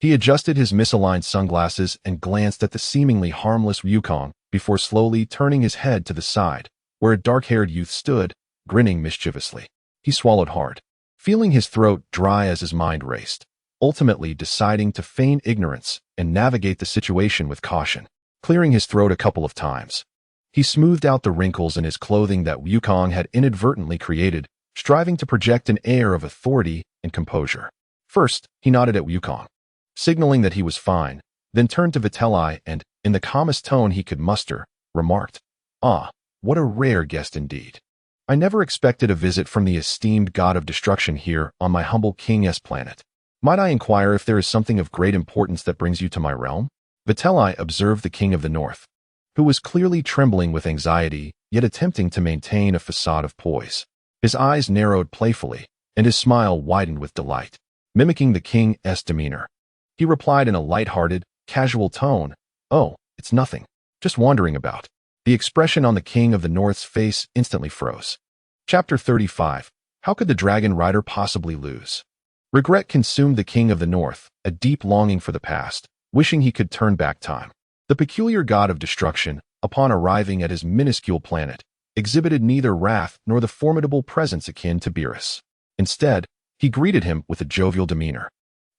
he adjusted his misaligned sunglasses and glanced at the seemingly harmless Wukong before slowly turning his head to the side, where a dark-haired youth stood, grinning mischievously. He swallowed hard, feeling his throat dry as his mind raced, ultimately deciding to feign ignorance and navigate the situation with caution. Clearing his throat a couple of times, he smoothed out the wrinkles in his clothing that Wukong had inadvertently created, striving to project an air of authority and composure. First, he nodded at Wukong, signaling that he was fine, then turned to Vitellai and, in the calmest tone he could muster, remarked, "Ah, what a rare guest indeed. I never expected a visit from the esteemed god of destruction here on my humble King's planet. Might I inquire if there is something of great importance that brings you to my realm?" Vitellai observed the King of the North, who was clearly trembling with anxiety, yet attempting to maintain a facade of poise. His eyes narrowed playfully, and his smile widened with delight, mimicking the king's demeanor. He replied in a light-hearted, casual tone, "Oh, it's nothing. Just wandering about." The expression on the King of the North's face instantly froze. Chapter 35. How could the Dragon Rider possibly lose? Regret consumed the King of the North, a deep longing for the past, wishing he could turn back time. The peculiar god of destruction, upon arriving at his minuscule planet, exhibited neither wrath nor the formidable presence akin to Beerus. Instead, he greeted him with a jovial demeanor,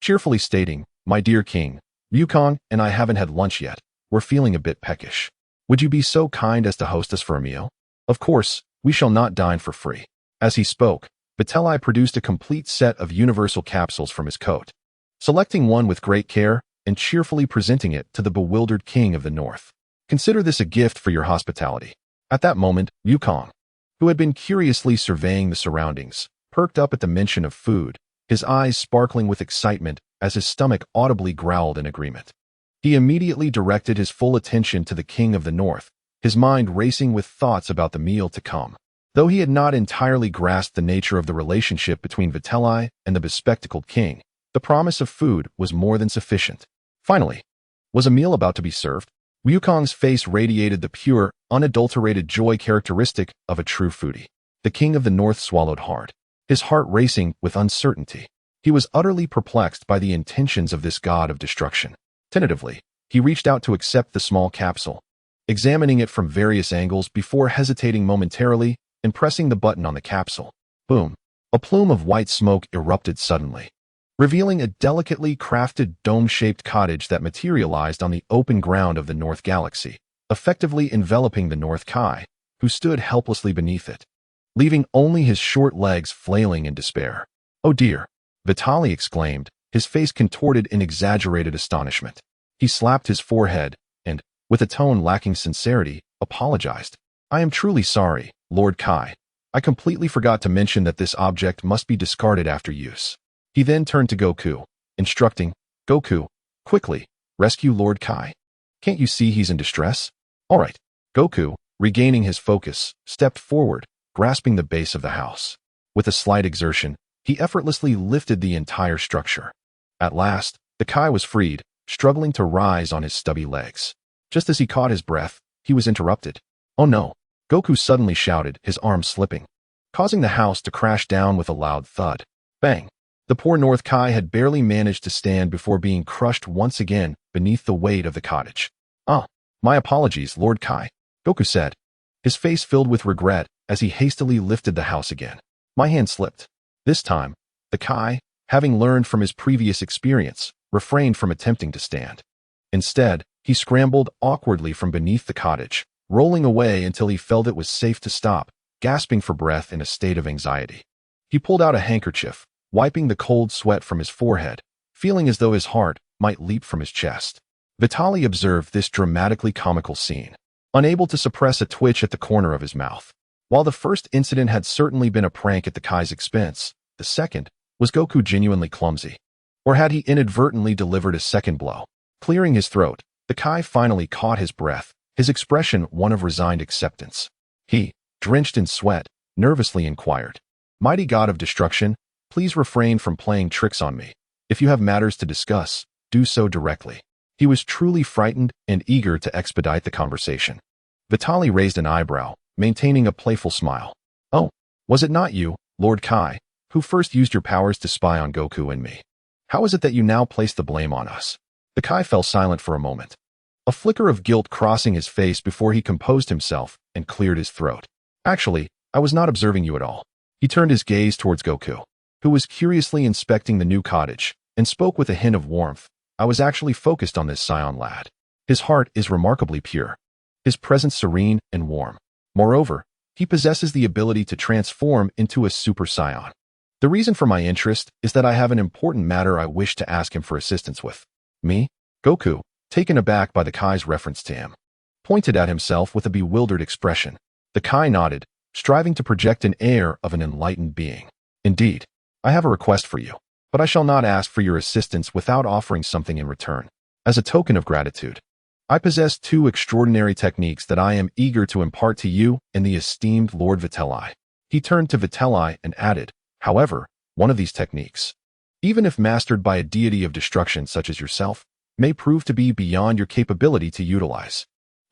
cheerfully stating, "My dear king, Wukong and I haven't had lunch yet. We're feeling a bit peckish. Would you be so kind as to host us for a meal? Of course, we shall not dine for free." As he spoke, Vitri produced a complete set of universal capsules from his coat, selecting one with great care and cheerfully presenting it to the bewildered King of the North. "Consider this a gift for your hospitality." At that moment, Wukong, who had been curiously surveying the surroundings, perked up at the mention of food, his eyes sparkling with excitement as his stomach audibly growled in agreement. He immediately directed his full attention to the King of the North, his mind racing with thoughts about the meal to come. Though he had not entirely grasped the nature of the relationship between Vitri and the bespectacled king, the promise of food was more than sufficient. Finally, was a meal about to be served? Wukong's face radiated the pure, unadulterated joy characteristic of a true foodie. The King of the North swallowed hard, his heart racing with uncertainty. He was utterly perplexed by the intentions of this god of destruction. Tentatively, he reached out to accept the small capsule, examining it from various angles before hesitating momentarily and pressing the button on the capsule. Boom! A plume of white smoke erupted suddenly, revealing a delicately crafted dome-shaped cottage that materialized on the open ground of the North Galaxy, effectively enveloping the North Kai, who stood helplessly beneath it, leaving only his short legs flailing in despair. "Oh dear!" Vitri exclaimed, his face contorted in exaggerated astonishment. He slapped his forehead and, with a tone lacking sincerity, apologized. "I am truly sorry, Lord Kai. I completely forgot to mention that this object must be discarded after use." He then turned to Goku, instructing, "Goku, quickly, rescue Lord Kai. Can't you see he's in distress?" "All right." Goku, regaining his focus, stepped forward, grasping the base of the house. With a slight exertion, he effortlessly lifted the entire structure. At last, the Kai was freed, struggling to rise on his stubby legs. Just as he caught his breath, he was interrupted. "Oh no!" Goku suddenly shouted, his arm slipping, causing the house to crash down with a loud thud. Bang! The poor North Kai had barely managed to stand before being crushed once again beneath the weight of the cottage. "Ah, my apologies, Lord Kai," Goku said, his face filled with regret as he hastily lifted the house again. "My hand slipped." This time, the Kai, having learned from his previous experience, refrained from attempting to stand. Instead, he scrambled awkwardly from beneath the cottage, rolling away until he felt it was safe to stop, gasping for breath in a state of anxiety. He pulled out a handkerchief, wiping the cold sweat from his forehead, feeling as though his heart might leap from his chest. Vitri observed this dramatically comical scene, unable to suppress a twitch at the corner of his mouth. While the first incident had certainly been a prank at the Kai's expense, the second was Goku genuinely clumsy. Or had he inadvertently delivered a second blow? Clearing his throat, the Kai finally caught his breath, his expression one of resigned acceptance. He, drenched in sweat, nervously inquired, "Mighty God of destruction, please refrain from playing tricks on me. If you have matters to discuss, do so directly." He was truly frightened and eager to expedite the conversation. Vitri raised an eyebrow, maintaining a playful smile. "Oh, was it not you, Lord Kai, who first used your powers to spy on Goku and me? How is it that you now place the blame on us?" The Kai fell silent for a moment, a flicker of guilt crossing his face before he composed himself and cleared his throat. "Actually, I was not observing you at all." He turned his gaze towards Goku, who was curiously inspecting the new cottage, and spoke with a hint of warmth. "I was actually focused on this Saiyan lad. His heart is remarkably pure, his presence serene and warm. Moreover, he possesses the ability to transform into a Super Saiyan. The reason for my interest is that I have an important matter I wish to ask him for assistance with." "Me?" Goku, taken aback by the Kai's reference to him, pointed at himself with a bewildered expression. The Kai nodded, striving to project an air of an enlightened being. "Indeed, I have a request for you, but I shall not ask for your assistance without offering something in return. As a token of gratitude, I possess two extraordinary techniques that I am eager to impart to you and the esteemed Lord Vitri." He turned to Vitri and added, however, one of these techniques, even if mastered by a deity of destruction such as yourself, may prove to be beyond your capability to utilize.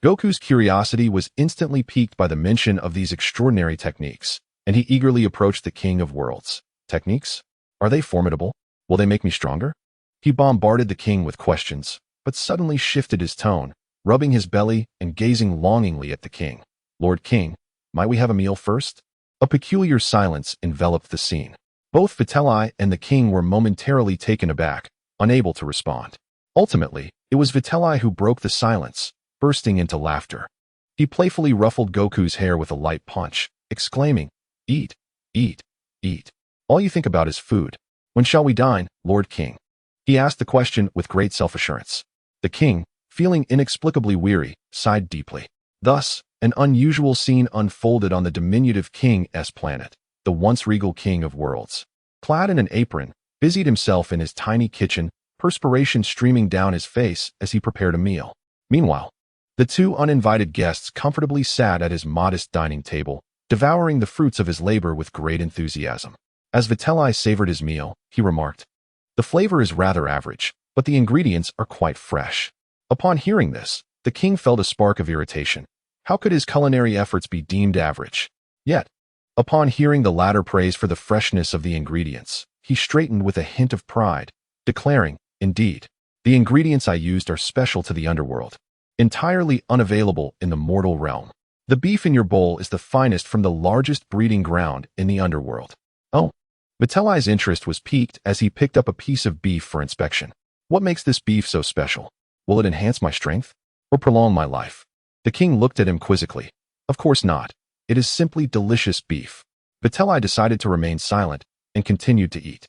Goku's curiosity was instantly piqued by the mention of these extraordinary techniques, and he eagerly approached the King of Worlds. Techniques? Are they formidable? Will they make me stronger? He bombarded the king with questions, but suddenly shifted his tone, rubbing his belly and gazing longingly at the king. Lord King, might we have a meal first? A peculiar silence enveloped the scene. Both Vitri and the king were momentarily taken aback, unable to respond. Ultimately, it was Vitri who broke the silence, bursting into laughter. He playfully ruffled Goku's hair with a light punch, exclaiming, "Eat, eat, eat. All you think about is food. When shall we dine, Lord King?" He asked the question with great self-assurance. The king, feeling inexplicably weary, sighed deeply. Thus, an unusual scene unfolded on the diminutive king's planet, the once regal king of worlds. Clad in an apron, busied himself in his tiny kitchen, perspiration streaming down his face as he prepared a meal. Meanwhile, the two uninvited guests comfortably sat at his modest dining table, devouring the fruits of his labor with great enthusiasm. As Vitri savored his meal, he remarked, "The flavor is rather average, but the ingredients are quite fresh." Upon hearing this, the king felt a spark of irritation. How could his culinary efforts be deemed average? Yet, upon hearing the latter praise for the freshness of the ingredients, he straightened with a hint of pride, declaring, "Indeed, the ingredients I used are special to the underworld, entirely unavailable in the mortal realm. The beef in your bowl is the finest from the largest breeding ground in the underworld." Oh, Vitri's interest was piqued as he picked up a piece of beef for inspection. What makes this beef so special? Will it enhance my strength or prolong my life? The king looked at him quizzically. Of course not. It is simply delicious beef. Vitri decided to remain silent and continued to eat.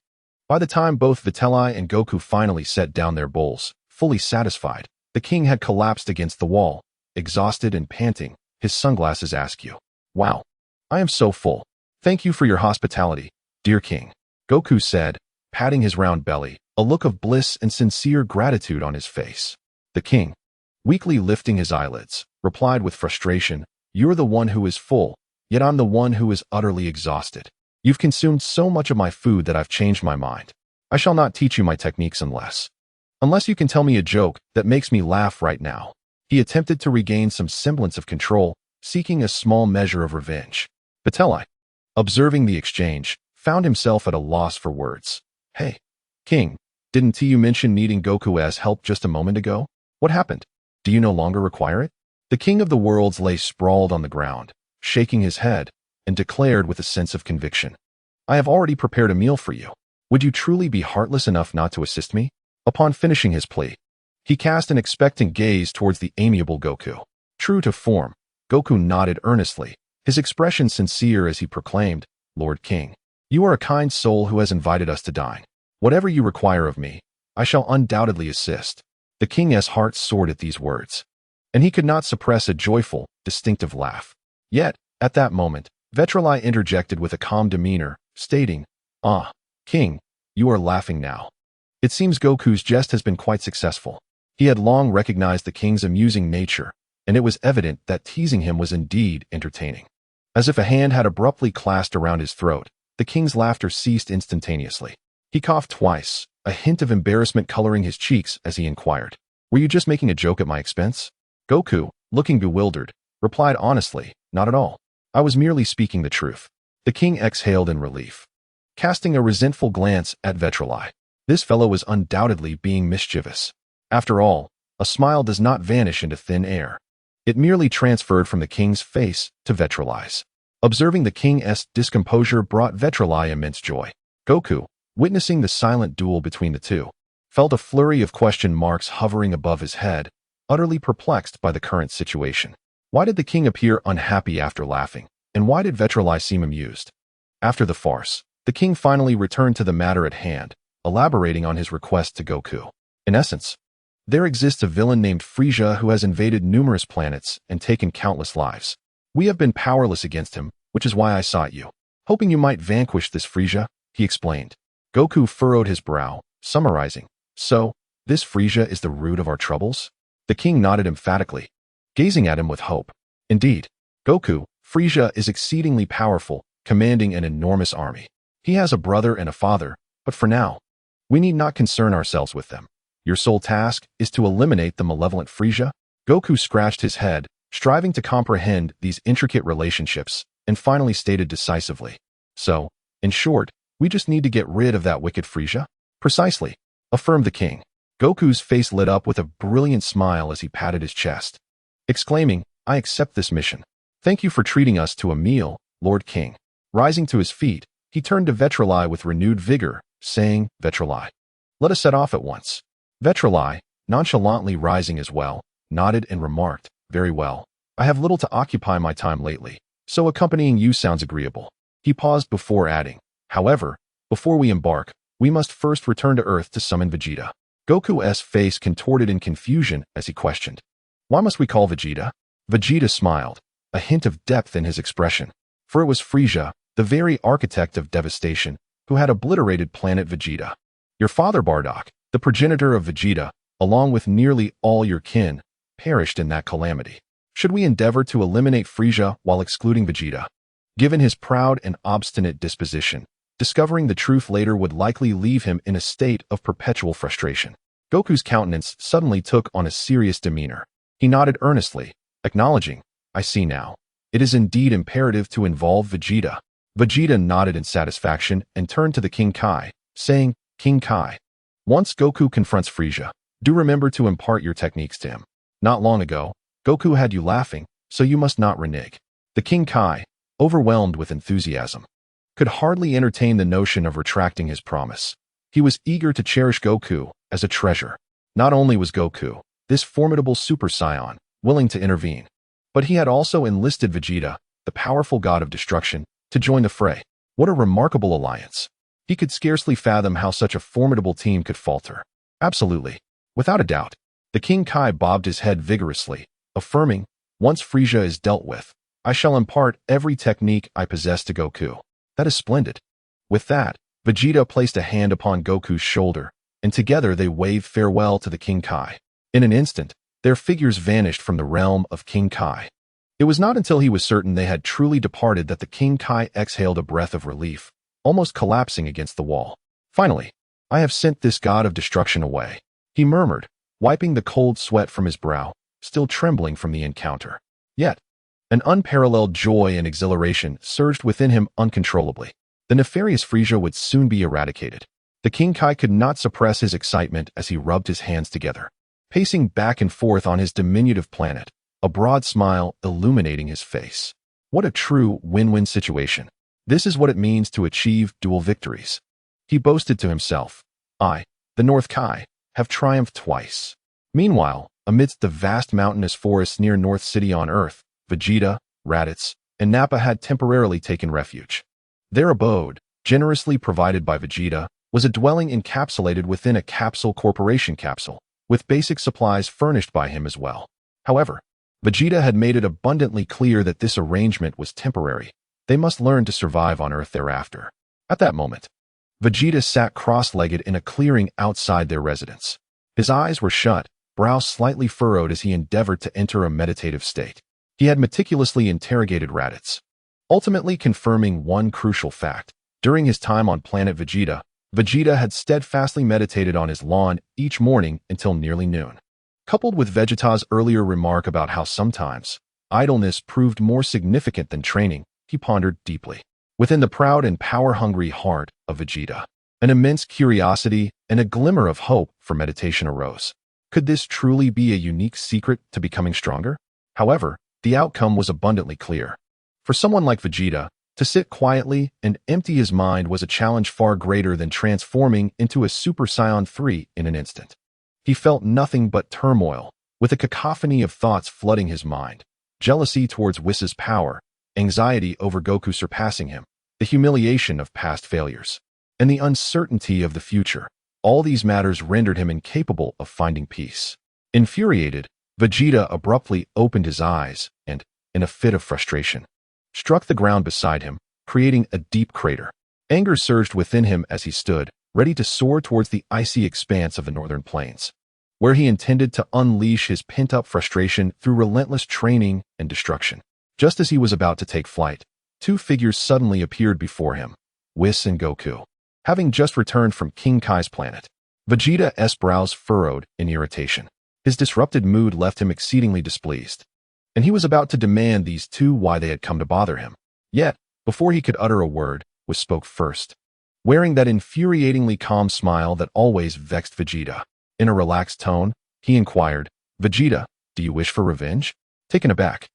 By the time both Vitri and Goku finally set down their bowls, fully satisfied, the king had collapsed against the wall, exhausted and panting, his sunglasses askew. "Wow, I am so full. Thank you for your hospitality, dear king," Goku said, patting his round belly, a look of bliss and sincere gratitude on his face. The king, weakly lifting his eyelids, replied with frustration, "You're the one who is full, yet I'm the one who is utterly exhausted. You've consumed so much of my food that I've changed my mind. I shall not teach you my techniques unless you can tell me a joke that makes me laugh right now." He attempted to regain some semblance of control, seeking a small measure of revenge. Vitri, observing the exchange, found himself at a loss for words. "Hey, king, didn't you mention needing Goku's help just a moment ago? What happened? Do you no longer require it?" The king of the worlds lay sprawled on the ground, shaking his head, and declared with a sense of conviction, "I have already prepared a meal for you. Would you truly be heartless enough not to assist me?" Upon finishing his plea, he cast an expectant gaze towards the amiable Goku. True to form, Goku nodded earnestly, his expression sincere as he proclaimed, "Lord King, you are a kind soul who has invited us to dine. Whatever you require of me, I shall undoubtedly assist." The king's heart soared at these words, and he could not suppress a joyful, distinctive laugh. Yet, at that moment, Vitri interjected with a calm demeanor, stating, "Ah, king, you are laughing now. It seems Goku's jest has been quite successful." He had long recognized the king's amusing nature, and it was evident that teasing him was indeed entertaining. As if a hand had abruptly clasped around his throat, the king's laughter ceased instantaneously. He coughed twice, a hint of embarrassment coloring his cheeks as he inquired, "Were you just making a joke at my expense?" Goku, looking bewildered, replied honestly, "Not at all. I was merely speaking the truth." The king exhaled in relief, casting a resentful glance at Vitri. This fellow was undoubtedly being mischievous. After all, a smile does not vanish into thin air. It merely transferred from the king's face to Vitri's. Observing the king's discomposure brought Vitri immense joy. Goku, witnessing the silent duel between the two, felt a flurry of question marks hovering above his head, utterly perplexed by the current situation. Why did the king appear unhappy after laughing, and why did Vitri seem amused? After the farce, the king finally returned to the matter at hand, elaborating on his request to Goku. In essence, there exists a villain named Frieza who has invaded numerous planets and taken countless lives. We have been powerless against him, which is why I sought you, hoping you might vanquish this Frieza," he explained. Goku furrowed his brow, summarizing, "So, this Frieza is the root of our troubles?" The king nodded emphatically, gazing at him with hope. "Indeed, Goku, Frieza is exceedingly powerful commanding an enormous army. He has a brother and a father, but for now, we need not concern ourselves with them. Your sole task is to eliminate the malevolent Frieza. Goku scratched his head, striving to comprehend these intricate relationships, and finally stated decisively. So, in short, we just need to get rid of that wicked Frieza? Precisely, affirmed the king. Goku's face lit up with a brilliant smile as he patted his chest, exclaiming, I accept this mission. Thank you for treating us to a meal, Lord King. Rising to his feet, he turned to Vitri with renewed vigor, saying, Vitri, let us set off at once. Vitri, nonchalantly rising as well, nodded and remarked, very well. I have little to occupy my time lately, so accompanying you sounds agreeable. He paused before adding, however, before we embark, we must first return to Earth to summon Vegeta. Goku's face contorted in confusion as he questioned, why must we call Vegeta? Vegeta smiled, a hint of depth in his expression, for it was Frieza, the very architect of devastation, who had obliterated Planet Vegeta. Your father Bardock, the progenitor of Vegeta, along with nearly all your kin, perished in that calamity. Should we endeavor to eliminate Frieza while excluding Vegeta? Given his proud and obstinate disposition, discovering the truth later would likely leave him in a state of perpetual frustration. Goku's countenance suddenly took on a serious demeanor. He nodded earnestly, acknowledging, I see now. It is indeed imperative to involve Vegeta. Vegeta nodded in satisfaction and turned to the King Kai, saying, King Kai, once Goku confronts Frieza, do remember to impart your techniques to him. Not long ago, Goku had you laughing, so you must not renege. The King Kai, overwhelmed with enthusiasm, could hardly entertain the notion of retracting his promise. He was eager to cherish Goku as a treasure. Not only was Goku, this formidable Super Saiyan, willing to intervene, but he had also enlisted Vegeta, the powerful god of destruction, to join the fray. What a remarkable alliance. He could scarcely fathom how such a formidable team could falter. Absolutely. Without a doubt. The King Kai bobbed his head vigorously, affirming, once Frieza is dealt with, I shall impart every technique I possess to Goku. That is splendid. With that, Vegeta placed a hand upon Goku's shoulder, and together they waved farewell to the King Kai. In an instant, their figures vanished from the realm of King Kai. It was not until he was certain they had truly departed that the King Kai exhaled a breath of relief, almost collapsing against the wall. Finally, I have sent this god of destruction away, he murmured, wiping the cold sweat from his brow, still trembling from the encounter. Yet, an unparalleled joy and exhilaration surged within him uncontrollably. The nefarious Frieza would soon be eradicated. The King Kai could not suppress his excitement as he rubbed his hands together, pacing back and forth on his diminutive planet, a broad smile illuminating his face. What a true win-win situation. This is what it means to achieve dual victories. He boasted to himself, I, the North Kai, have triumphed twice. Meanwhile, amidst the vast mountainous forests near North City on Earth, Vegeta, Raditz, and Nappa had temporarily taken refuge. Their abode, generously provided by Vegeta, was a dwelling encapsulated within a capsule corporation capsule, with basic supplies furnished by him as well. However, Vegeta had made it abundantly clear that this arrangement was temporary. They must learn to survive on Earth thereafter. At that moment, Vegeta sat cross-legged in a clearing outside their residence. His eyes were shut, brow slightly furrowed as he endeavored to enter a meditative state. He had meticulously interrogated Raditz, ultimately confirming one crucial fact. During his time on Planet Vegeta, Vegeta had steadfastly meditated on his lawn each morning until nearly noon. Coupled with Vegeta's earlier remark about how sometimes idleness proved more significant than training, he pondered deeply. Within the proud and power-hungry heart of Vegeta, an immense curiosity and a glimmer of hope for meditation arose. Could this truly be a unique secret to becoming stronger? However, the outcome was abundantly clear. For someone like Vegeta, to sit quietly and empty his mind was a challenge far greater than transforming into a Super Saiyan 3 in an instant. He felt nothing but turmoil, with a cacophony of thoughts flooding his mind. Jealousy towards Whis' power, anxiety over Goku surpassing him, the humiliation of past failures, and the uncertainty of the future. All these matters rendered him incapable of finding peace. Infuriated, Vegeta abruptly opened his eyes and, in a fit of frustration, struck the ground beside him, creating a deep crater. Anger surged within him as he stood, ready to soar towards the icy expanse of the northern plains, where he intended to unleash his pent-up frustration through relentless training and destruction. Just as he was about to take flight, two figures suddenly appeared before him, Whis and Goku. Having just returned from King Kai's planet, Vegeta's brows furrowed in irritation. His disrupted mood left him exceedingly displeased, and he was about to demand these two why they had come to bother him. Yet, before he could utter a word, Whis spoke first. Wearing that infuriatingly calm smile that always vexed Vegeta, in a relaxed tone, he inquired, "Vegeta, do you wish for revenge?" Taken aback,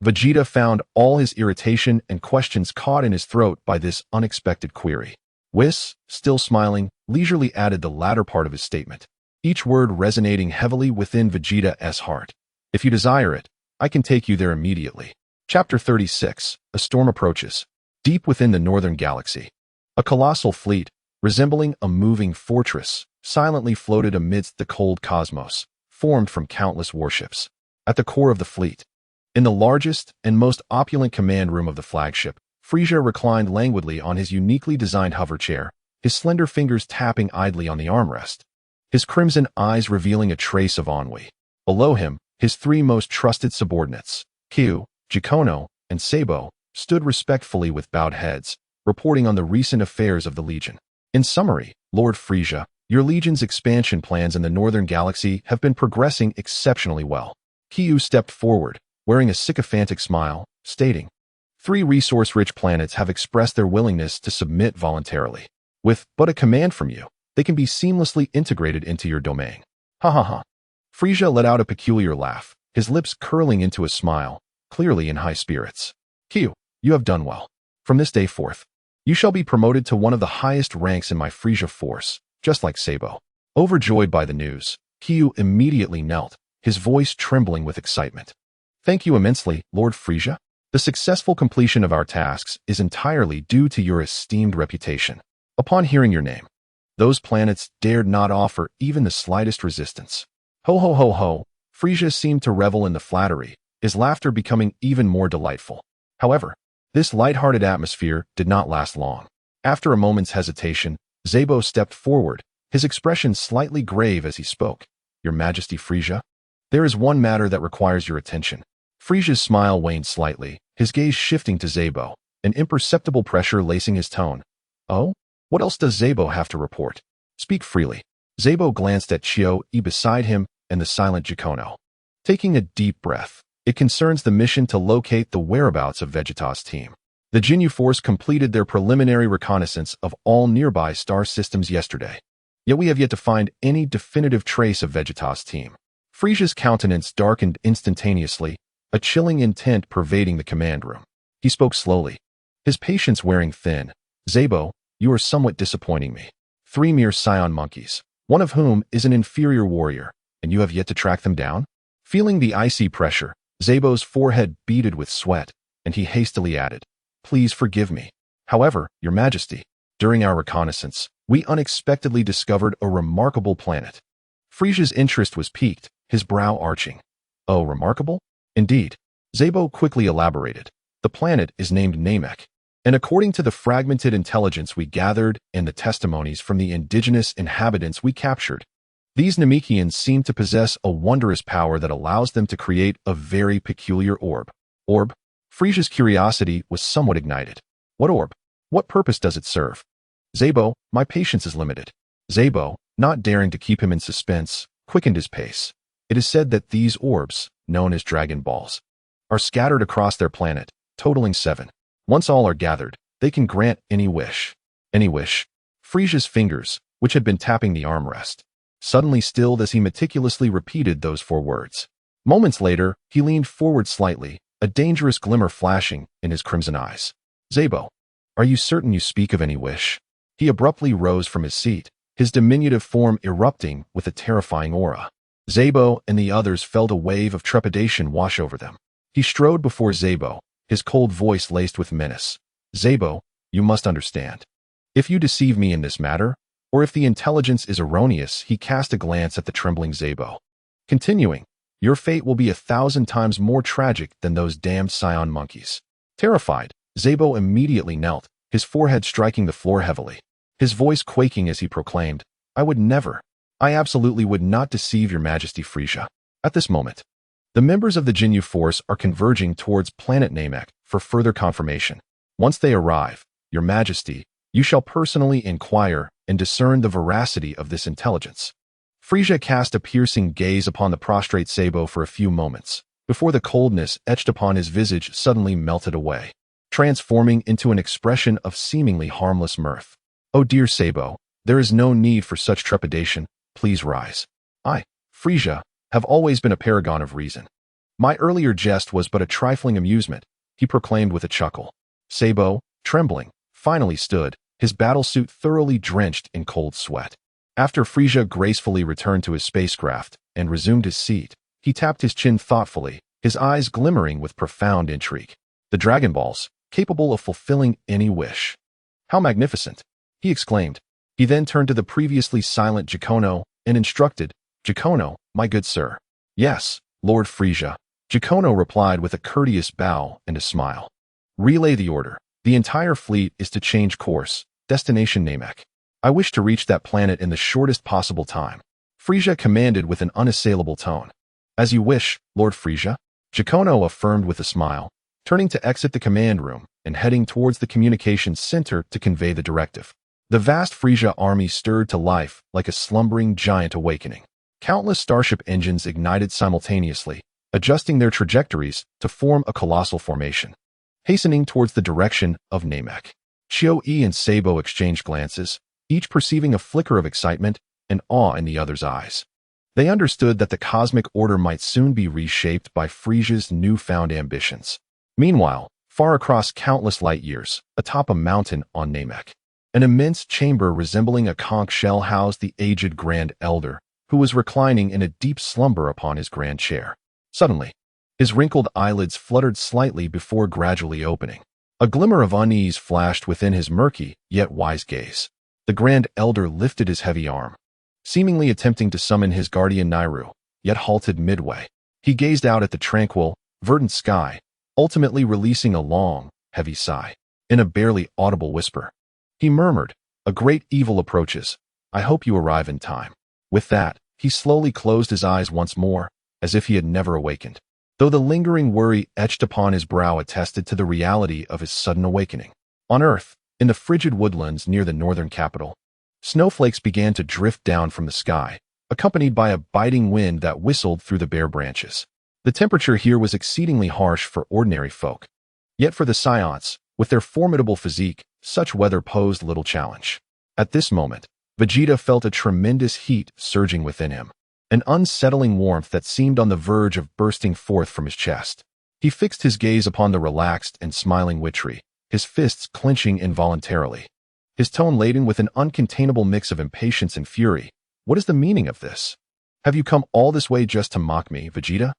Vegeta found all his irritation and questions caught in his throat by this unexpected query. Whis, still smiling, leisurely added the latter part of his statement, each word resonating heavily within Vegeta's heart. "If you desire it, I can take you there immediately." Chapter 36. A storm approaches. Deep within the northern galaxy, a colossal fleet, resembling a moving fortress, silently floated amidst the cold cosmos, formed from countless warships. At the core of the fleet, in the largest and most opulent command room of the flagship, Frieza reclined languidly on his uniquely designed hover chair, his slender fingers tapping idly on the armrest, his crimson eyes revealing a trace of ennui. Below him, his three most trusted subordinates, Kyu, Jikono, and Sabo, stood respectfully with bowed heads, reporting on the recent affairs of the Legion. In summary, Lord Frieza, your Legion's expansion plans in the northern galaxy have been progressing exceptionally well. Kyu stepped forward, wearing a sycophantic smile, stating, "3 resource-rich planets have expressed their willingness to submit voluntarily. With but a command from you, they can be seamlessly integrated into your domain." Ha ha ha. Frieza let out a peculiar laugh, his lips curling into a smile, clearly in high spirits. "Kyu, you have done well. From this day forth, you shall be promoted to one of the highest ranks in my Frieza force, just like Sabo." Overjoyed by the news, Kyu immediately knelt, his voice trembling with excitement. "Thank you immensely, Lord Frieza. The successful completion of our tasks is entirely due to your esteemed reputation." Upon hearing your name, those planets dared not offer even the slightest resistance. Ho ho ho ho, Frieza seemed to revel in the flattery, his laughter becoming even more delightful. However, this light-hearted atmosphere did not last long. After a moment's hesitation, Sabo stepped forward, his expression slightly grave as he spoke. "Your Majesty Frieza, there is one matter that requires your attention." Frieza's smile waned slightly, his gaze shifting to Sabo, an imperceptible pressure lacing his tone. "Oh? What else does Sabo have to report? Speak freely." Sabo glanced at Chio-E beside him and the silent Jikono. Taking a deep breath, "It concerns the mission to locate the whereabouts of Vegeta's team. The Ginyu Force completed their preliminary reconnaissance of all nearby star systems yesterday. Yet we have yet to find any definitive trace of Vegeta's team." Frieza's countenance darkened instantaneously, a chilling intent pervading the command room. He spoke slowly, his patience wearing thin. "Sabo, you are somewhat disappointing me. 3 mere Saiyan monkeys, one of whom is an inferior warrior, and you have yet to track them down?" Feeling the icy pressure, Sabo's forehead beaded with sweat, and he hastily added, "Please forgive me. However, Your Majesty, during our reconnaissance, we unexpectedly discovered a remarkable planet." Frieza's interest was piqued, his brow arching. "Oh, remarkable?" "Indeed." Sabo quickly elaborated. "The planet is named Namek, and according to the fragmented intelligence we gathered and the testimonies from the indigenous inhabitants we captured, these Namekians seem to possess a wondrous power that allows them to create a very peculiar orb." "Orb?" Frieza's curiosity was somewhat ignited. "What orb? What purpose does it serve?" "Sabo, my patience is limited." Sabo, not daring to keep him in suspense, quickened his pace. "It is said that these orbs, known as Dragon Balls, are scattered across their planet, totaling 7. Once all are gathered, they can grant any wish." "Any wish?" Frieza's fingers, which had been tapping the armrest, suddenly stilled as he meticulously repeated those 4 words. Moments later, he leaned forward slightly, a dangerous glimmer flashing in his crimson eyes. "Sabo, are you certain you speak of any wish?" He abruptly rose from his seat, his diminutive form erupting with a terrifying aura. Sabo and the others felt a wave of trepidation wash over them. He strode before Sabo, his cold voice laced with menace. "Sabo, you must understand. If you deceive me in this matter, or if the intelligence is erroneous," he cast a glance at the trembling Sabo, continuing, "your fate will be 1,000 times more tragic than those damned Saiyan monkeys." Terrified, Sabo immediately knelt, his forehead striking the floor heavily, his voice quaking as he proclaimed, I absolutely would not deceive Your Majesty Frieza." At this moment, the members of the Ginyu Force are converging towards planet Namek for further confirmation. Once they arrive, Your Majesty, you shall personally inquire and discern the veracity of this intelligence. Frieza cast a piercing gaze upon the prostrate Sabo for a few moments, before the coldness etched upon his visage suddenly melted away, transforming into an expression of seemingly harmless mirth. Oh dear Sabo, there is no need for such trepidation. Please rise. I, Frieza, have always been a paragon of reason. My earlier jest was but a trifling amusement, he proclaimed with a chuckle. Sabo, trembling, finally stood, his battlesuit thoroughly drenched in cold sweat. After Frieza gracefully returned to his spacecraft and resumed his seat, he tapped his chin thoughtfully, his eyes glimmering with profound intrigue. The Dragon Balls, capable of fulfilling any wish. How magnificent! He exclaimed. He then turned to the previously silent Jacono and instructed, Jacono, my good sir. Yes, Lord Frieza. Jacono replied with a courteous bow and a smile. Relay the order. The entire fleet is to change course. Destination Namek. I wish to reach that planet in the shortest possible time. Frieza commanded with an unassailable tone. As you wish, Lord Frieza. Jacono affirmed with a smile, turning to exit the command room and heading towards the communications center to convey the directive. The vast Frieza army stirred to life like a slumbering giant awakening. Countless starship engines ignited simultaneously, adjusting their trajectories to form a colossal formation, hastening towards the direction of Namek. Chio-E and Sabo exchanged glances, each perceiving a flicker of excitement and awe in the other's eyes. They understood that the cosmic order might soon be reshaped by Frieza's newfound ambitions. Meanwhile, far across countless light years, atop a mountain on Namek, an immense chamber resembling a conch shell housed the aged Grand Elder, who was reclining in a deep slumber upon his grand chair. Suddenly, his wrinkled eyelids fluttered slightly before gradually opening. A glimmer of unease flashed within his murky, yet wise gaze. The Grand Elder lifted his heavy arm, seemingly attempting to summon his guardian Nairu, yet halted midway. He gazed out at the tranquil, verdant sky, ultimately releasing a long, heavy sigh. In a barely audible whisper, he murmured, "A great evil approaches. I hope you arrive in time." With that, he slowly closed his eyes once more, as if he had never awakened, though the lingering worry etched upon his brow attested to the reality of his sudden awakening. On Earth, in the frigid woodlands near the northern capital, snowflakes began to drift down from the sky, accompanied by a biting wind that whistled through the bare branches. The temperature here was exceedingly harsh for ordinary folk. Yet for the Saiyans, with their formidable physique, such weather posed little challenge. At this moment, Vegeta felt a tremendous heat surging within him, an unsettling warmth that seemed on the verge of bursting forth from his chest. He fixed his gaze upon the relaxed and smiling Vitri, his fists clenching involuntarily, his tone laden with an uncontainable mix of impatience and fury. What is the meaning of this? Have you come all this way just to mock me, Vegeta?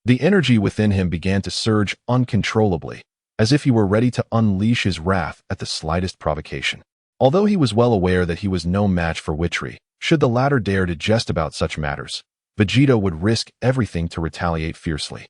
The energy within him began to surge uncontrollably, as if he were ready to unleash his wrath at the slightest provocation. Although he was well aware that he was no match for Vitri, should the latter dare to jest about such matters, Vegeta would risk everything to retaliate fiercely.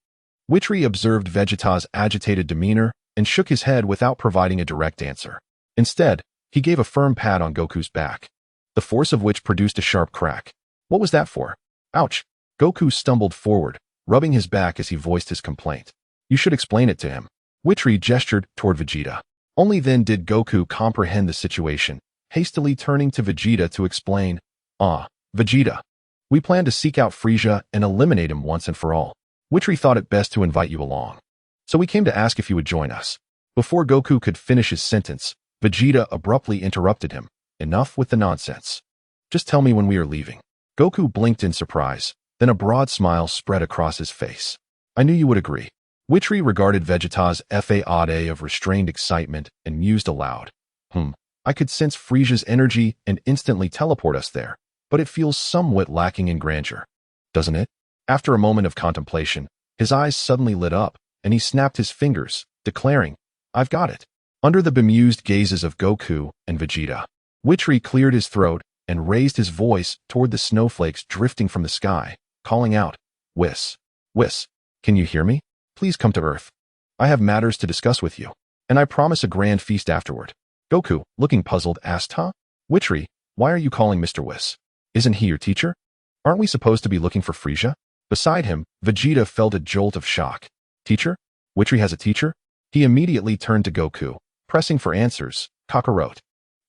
Vitri observed Vegeta's agitated demeanor and shook his head without providing a direct answer. Instead, he gave a firm pat on Goku's back, the force of which produced a sharp crack. What was that for? Ouch! Goku stumbled forward, rubbing his back as he voiced his complaint. You should explain it to him. Vitri gestured toward Vegeta. Only then did Goku comprehend the situation, hastily turning to Vegeta to explain. Vegeta. We plan to seek out Frieza and eliminate him once and for all. Vitri thought it best to invite you along. So we came to ask if you would join us. Before Goku could finish his sentence, Vegeta abruptly interrupted him. Enough with the nonsense. Just tell me when we are leaving. Goku blinked in surprise, then a broad smile spread across his face. I knew you would agree. Vitri regarded Vegeta's facade of restrained excitement and mused aloud. I could sense Frieza's energy and instantly teleport us there, but it feels somewhat lacking in grandeur. Doesn't it? After a moment of contemplation, his eyes suddenly lit up, and he snapped his fingers, declaring, I've got it. Under the bemused gazes of Goku and Vegeta, Vitri cleared his throat and raised his voice toward the snowflakes drifting from the sky, calling out, Whis, Whis, can you hear me? Please come to Earth. I have matters to discuss with you, and I promise a grand feast afterward. Goku, looking puzzled, asked, Vitri, why are you calling Mr. Whis? Isn't he your teacher? Aren't we supposed to be looking for Frieza? Beside him, Vegeta felt a jolt of shock. Teacher? Vitri has a teacher? He immediately turned to Goku, pressing for answers. Kakarot.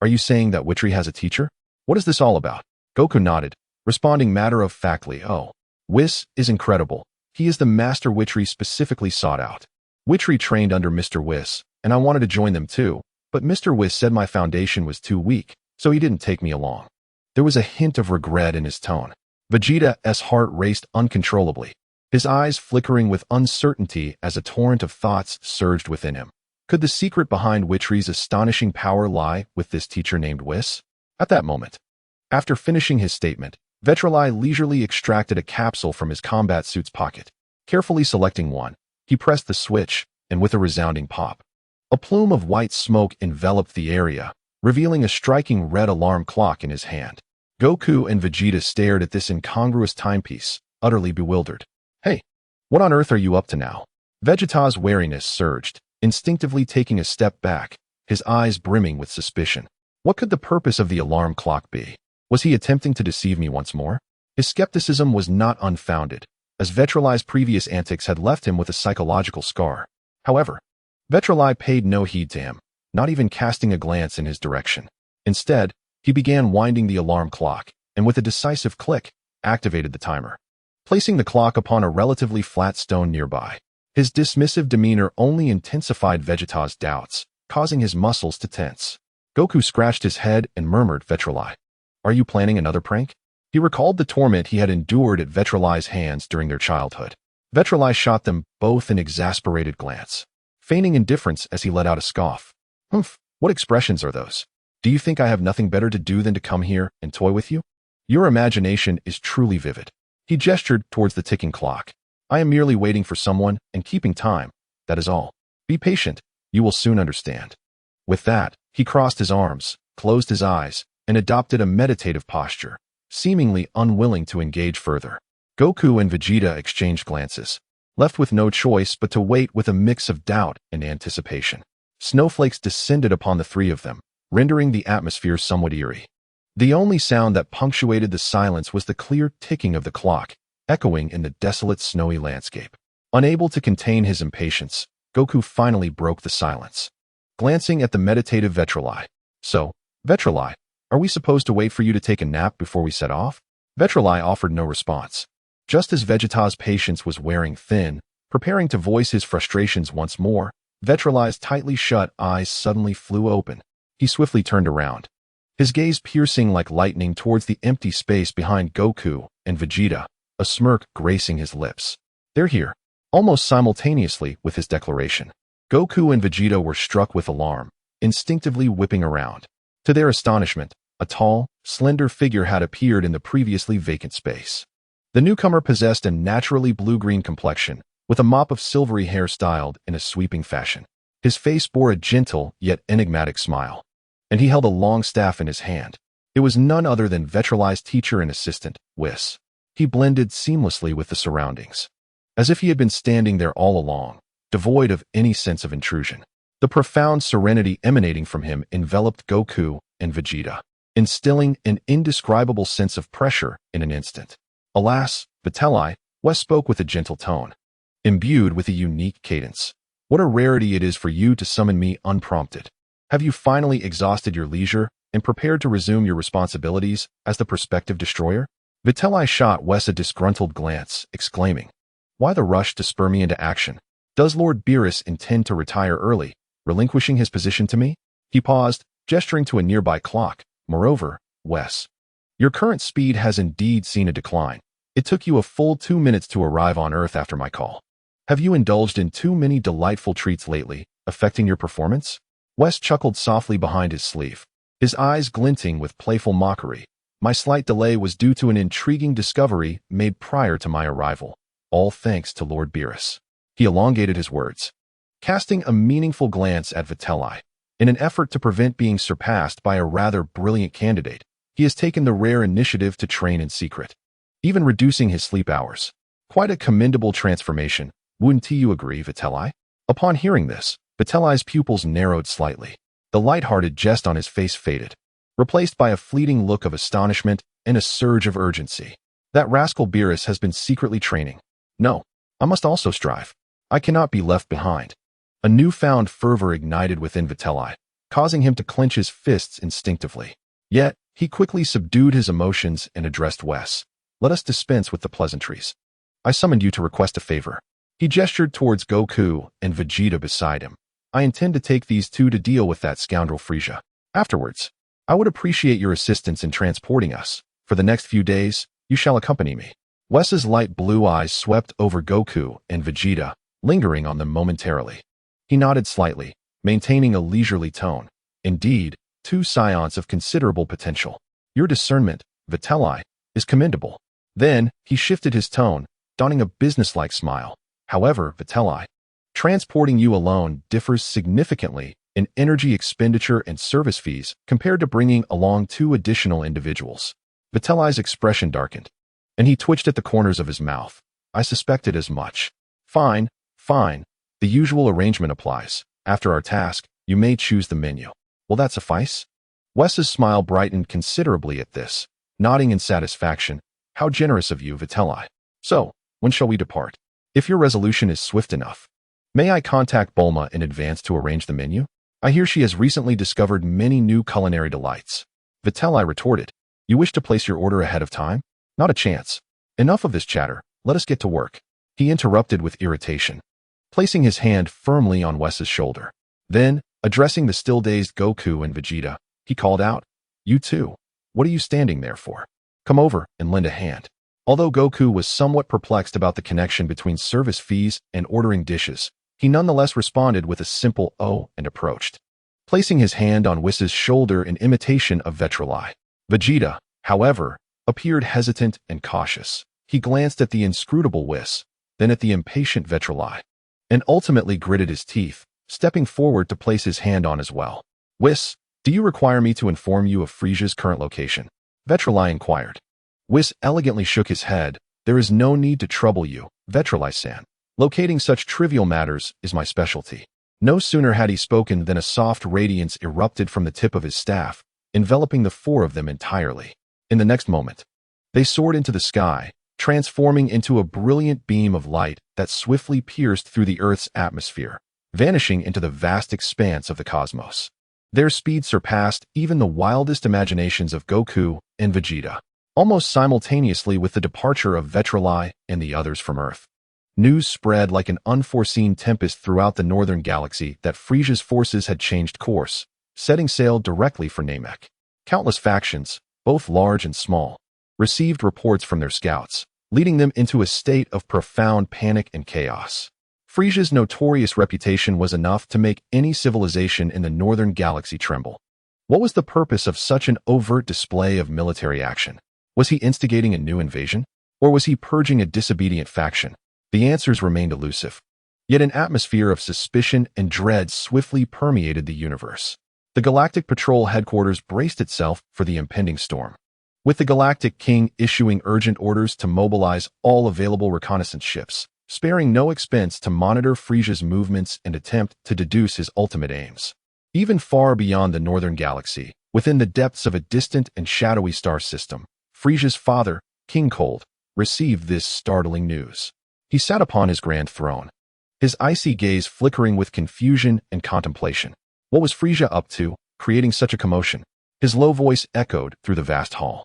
Are you saying that Vitri has a teacher? What is this all about? Goku nodded, responding matter-of-factly, oh. Whis is incredible. He is the master Vitri specifically sought out. Vitri trained under Mr. Whis, and I wanted to join them too, but Mr. Whis said my foundation was too weak, so he didn't take me along. There was a hint of regret in his tone. Vegeta's heart raced uncontrollably, his eyes flickering with uncertainty as a torrent of thoughts surged within him. Could the secret behind Vitri's astonishing power lie with this teacher named Whis? At that moment, after finishing his statement, Vitri leisurely extracted a capsule from his combat suit's pocket. Carefully selecting one, he pressed the switch, and with a resounding pop, a plume of white smoke enveloped the area, revealing a striking red alarm clock in his hand. Goku and Vegeta stared at this incongruous timepiece, utterly bewildered. Hey, what on earth are you up to now? Vegeta's wariness surged, instinctively taking a step back, his eyes brimming with suspicion. What could the purpose of the alarm clock be? Was he attempting to deceive me once more? His skepticism was not unfounded, as Vitri's previous antics had left him with a psychological scar. However, Vitri paid no heed to him, not even casting a glance in his direction. Instead, he began winding the alarm clock, and with a decisive click, activated the timer. Placing the clock upon a relatively flat stone nearby, his dismissive demeanor only intensified Vegeta's doubts, causing his muscles to tense. Goku scratched his head and murmured, Vitri, are you planning another prank? He recalled the torment he had endured at Vitri's hands during their childhood. Vitri shot them both an exasperated glance, feigning indifference as he let out a scoff. Humph, what expressions are those? Do you think I have nothing better to do than to come here and toy with you? Your imagination is truly vivid. He gestured towards the ticking clock. I am merely waiting for someone and keeping time, that is all. Be patient, you will soon understand. With that, he crossed his arms, closed his eyes, and adopted a meditative posture, seemingly unwilling to engage further. Goku and Vegeta exchanged glances, left with no choice but to wait with a mix of doubt and anticipation. Snowflakes descended upon the three of them, rendering the atmosphere somewhat eerie. The only sound that punctuated the silence was the clear ticking of the clock, echoing in the desolate snowy landscape. Unable to contain his impatience, Goku finally broke the silence. Glancing at the meditative Vitri. So, Vitri, are we supposed to wait for you to take a nap before we set off? Vitri offered no response. Just as Vegeta's patience was wearing thin, preparing to voice his frustrations once more, Vitri's tightly shut eyes suddenly flew open. He swiftly turned around, his gaze piercing like lightning towards the empty space behind Goku and Vegeta, a smirk gracing his lips. They're here, almost simultaneously with his declaration. Goku and Vegeta were struck with alarm, instinctively whipping around. To their astonishment, a tall, slender figure had appeared in the previously vacant space. The newcomer possessed a naturally blue-green complexion, with a mop of silvery hair styled in a sweeping fashion. His face bore a gentle yet enigmatic smile, and he held a long staff in his hand. It was none other than Vitri's teacher and assistant, Whis. He blended seamlessly with the surroundings, as if he had been standing there all along, devoid of any sense of intrusion. The profound serenity emanating from him enveloped Goku and Vegeta, instilling an indescribable sense of pressure in an instant. Alas, Vitri, Whis spoke with a gentle tone, imbued with a unique cadence. What a rarity it is for you to summon me unprompted. Have you finally exhausted your leisure and prepared to resume your responsibilities as the prospective destroyer? Vitri shot Whis a disgruntled glance, exclaiming, why the rush to spur me into action? Does Lord Beerus intend to retire early, relinquishing his position to me? He paused, gesturing to a nearby clock. Moreover, Whis, your current speed has indeed seen a decline. It took you a full 2 minutes to arrive on Earth after my call. Have you indulged in too many delightful treats lately, affecting your performance? Whis chuckled softly behind his sleeve, his eyes glinting with playful mockery. My slight delay was due to an intriguing discovery made prior to my arrival, all thanks to Lord Beerus. He elongated his words, casting a meaningful glance at Vitri. In an effort to prevent being surpassed by a rather brilliant candidate, he has taken the rare initiative to train in secret, even reducing his sleep hours. Quite a commendable transformation, wouldn't you agree, Vitri? Upon hearing this, Vitri's pupils narrowed slightly. The light-hearted jest on his face faded, replaced by a fleeting look of astonishment and a surge of urgency. That rascal Beerus has been secretly training. No, I must also strive. I cannot be left behind. A newfound fervor ignited within Vitri, causing him to clench his fists instinctively. Yet, he quickly subdued his emotions and addressed Wes. Let us dispense with the pleasantries. I summoned you to request a favor. He gestured towards Goku and Vegeta beside him. I intend to take these two to deal with that scoundrel Frieza. Afterwards, I would appreciate your assistance in transporting us. For the next few days, you shall accompany me. Wes's light blue eyes swept over Goku and Vegeta, lingering on them momentarily. He nodded slightly, maintaining a leisurely tone. Indeed, two Saiyans of considerable potential. Your discernment, Vitri, is commendable. Then, he shifted his tone, donning a businesslike smile. However, Vitri, transporting you alone differs significantly in energy expenditure and service fees compared to bringing along two additional individuals. Vitri's expression darkened, and he twitched at the corners of his mouth. I suspected as much. Fine, fine. The usual arrangement applies. After our task, you may choose the menu. Will that suffice? Wes's smile brightened considerably at this, nodding in satisfaction. How generous of you, Vitri. So, when shall we depart? If your resolution is swift enough, may I contact Bulma in advance to arrange the menu? I hear she has recently discovered many new culinary delights. Vitri retorted. You wish to place your order ahead of time? Not a chance. Enough of this chatter. Let us get to work. He interrupted with irritation, placing his hand firmly on Wes's shoulder. Then, addressing the still-dazed Goku and Vegeta, he called out, You two, what are you standing there for? Come over and lend a hand. Although Goku was somewhat perplexed about the connection between service fees and ordering dishes, he nonetheless responded with a simple "oh" and approached, placing his hand on Wes's shoulder in imitation of Vitri. Vegeta, however, appeared hesitant and cautious. He glanced at the inscrutable Wes, then at the impatient Vitri, and ultimately gritted his teeth, stepping forward to place his hand on as well. Wes, do you require me to inform you of Frieza's current location? Vitri inquired. Wes elegantly shook his head. There is no need to trouble you, Vitri-san. Locating such trivial matters is my specialty. No sooner had he spoken than a soft radiance erupted from the tip of his staff, enveloping the four of them entirely. In the next moment, they soared into the sky, transforming into a brilliant beam of light that swiftly pierced through the Earth's atmosphere, vanishing into the vast expanse of the cosmos. Their speed surpassed even the wildest imaginations of Goku and Vegeta. Almost simultaneously with the departure of Vitri and the others from Earth, news spread like an unforeseen tempest throughout the northern galaxy that Frieza's forces had changed course, setting sail directly for Namek. Countless factions, both large and small, received reports from their scouts, leading them into a state of profound panic and chaos. Frieza's notorious reputation was enough to make any civilization in the northern galaxy tremble. What was the purpose of such an overt display of military action? Was he instigating a new invasion? Or was he purging a disobedient faction? The answers remained elusive. Yet an atmosphere of suspicion and dread swiftly permeated the universe. The Galactic Patrol headquarters braced itself for the impending storm, with the Galactic King issuing urgent orders to mobilize all available reconnaissance ships, sparing no expense to monitor Frieza's movements and attempt to deduce his ultimate aims. Even far beyond the northern galaxy, within the depths of a distant and shadowy star system, Frieza's father, King Cold, received this startling news. He sat upon his grand throne, his icy gaze flickering with confusion and contemplation. What was Frieza up to, creating such a commotion? His low voice echoed through the vast hall.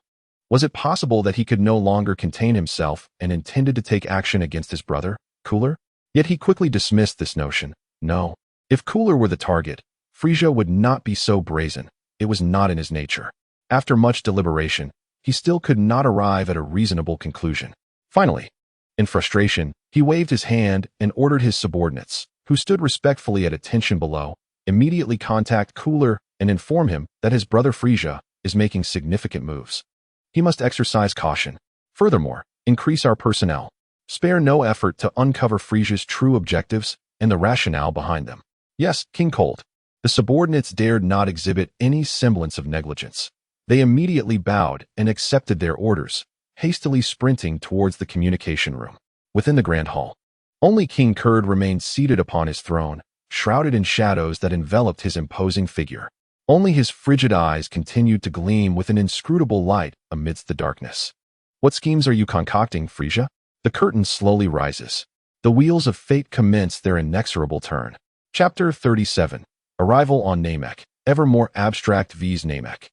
Was it possible that he could no longer contain himself and intended to take action against his brother, Cooler? Yet he quickly dismissed this notion. No. If Cooler were the target, Frieza would not be so brazen. It was not in his nature. After much deliberation, he still could not arrive at a reasonable conclusion. Finally, in frustration, he waved his hand and ordered his subordinates, who stood respectfully at attention below, immediately contact Cooler and inform him that his brother Frieza is making significant moves. He must exercise caution. Furthermore, increase our personnel. Spare no effort to uncover Frieza's true objectives and the rationale behind them. Yes, King Cold. The subordinates dared not exhibit any semblance of negligence. They immediately bowed and accepted their orders, hastily sprinting towards the communication room. Within the grand hall, only King Kurd remained seated upon his throne, shrouded in shadows that enveloped his imposing figure. Only his frigid eyes continued to gleam with an inscrutable light amidst the darkness. What schemes are you concocting, Frieza? The curtain slowly rises. The wheels of fate commence their inexorable turn. Chapter 37. Arrival on Namek, ever more abstract V's Namek.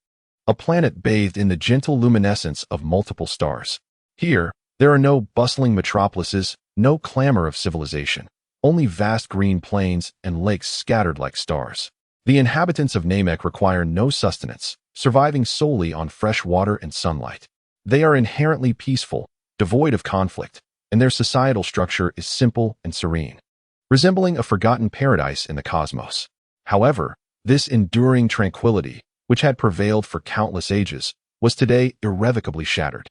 A planet bathed in the gentle luminescence of multiple stars. Here, there are no bustling metropolises, no clamor of civilization, only vast green plains and lakes scattered like stars. The inhabitants of Namek require no sustenance, surviving solely on fresh water and sunlight. They are inherently peaceful, devoid of conflict, and their societal structure is simple and serene, resembling a forgotten paradise in the cosmos. However, this enduring tranquility, which had prevailed for countless ages, was today irrevocably shattered.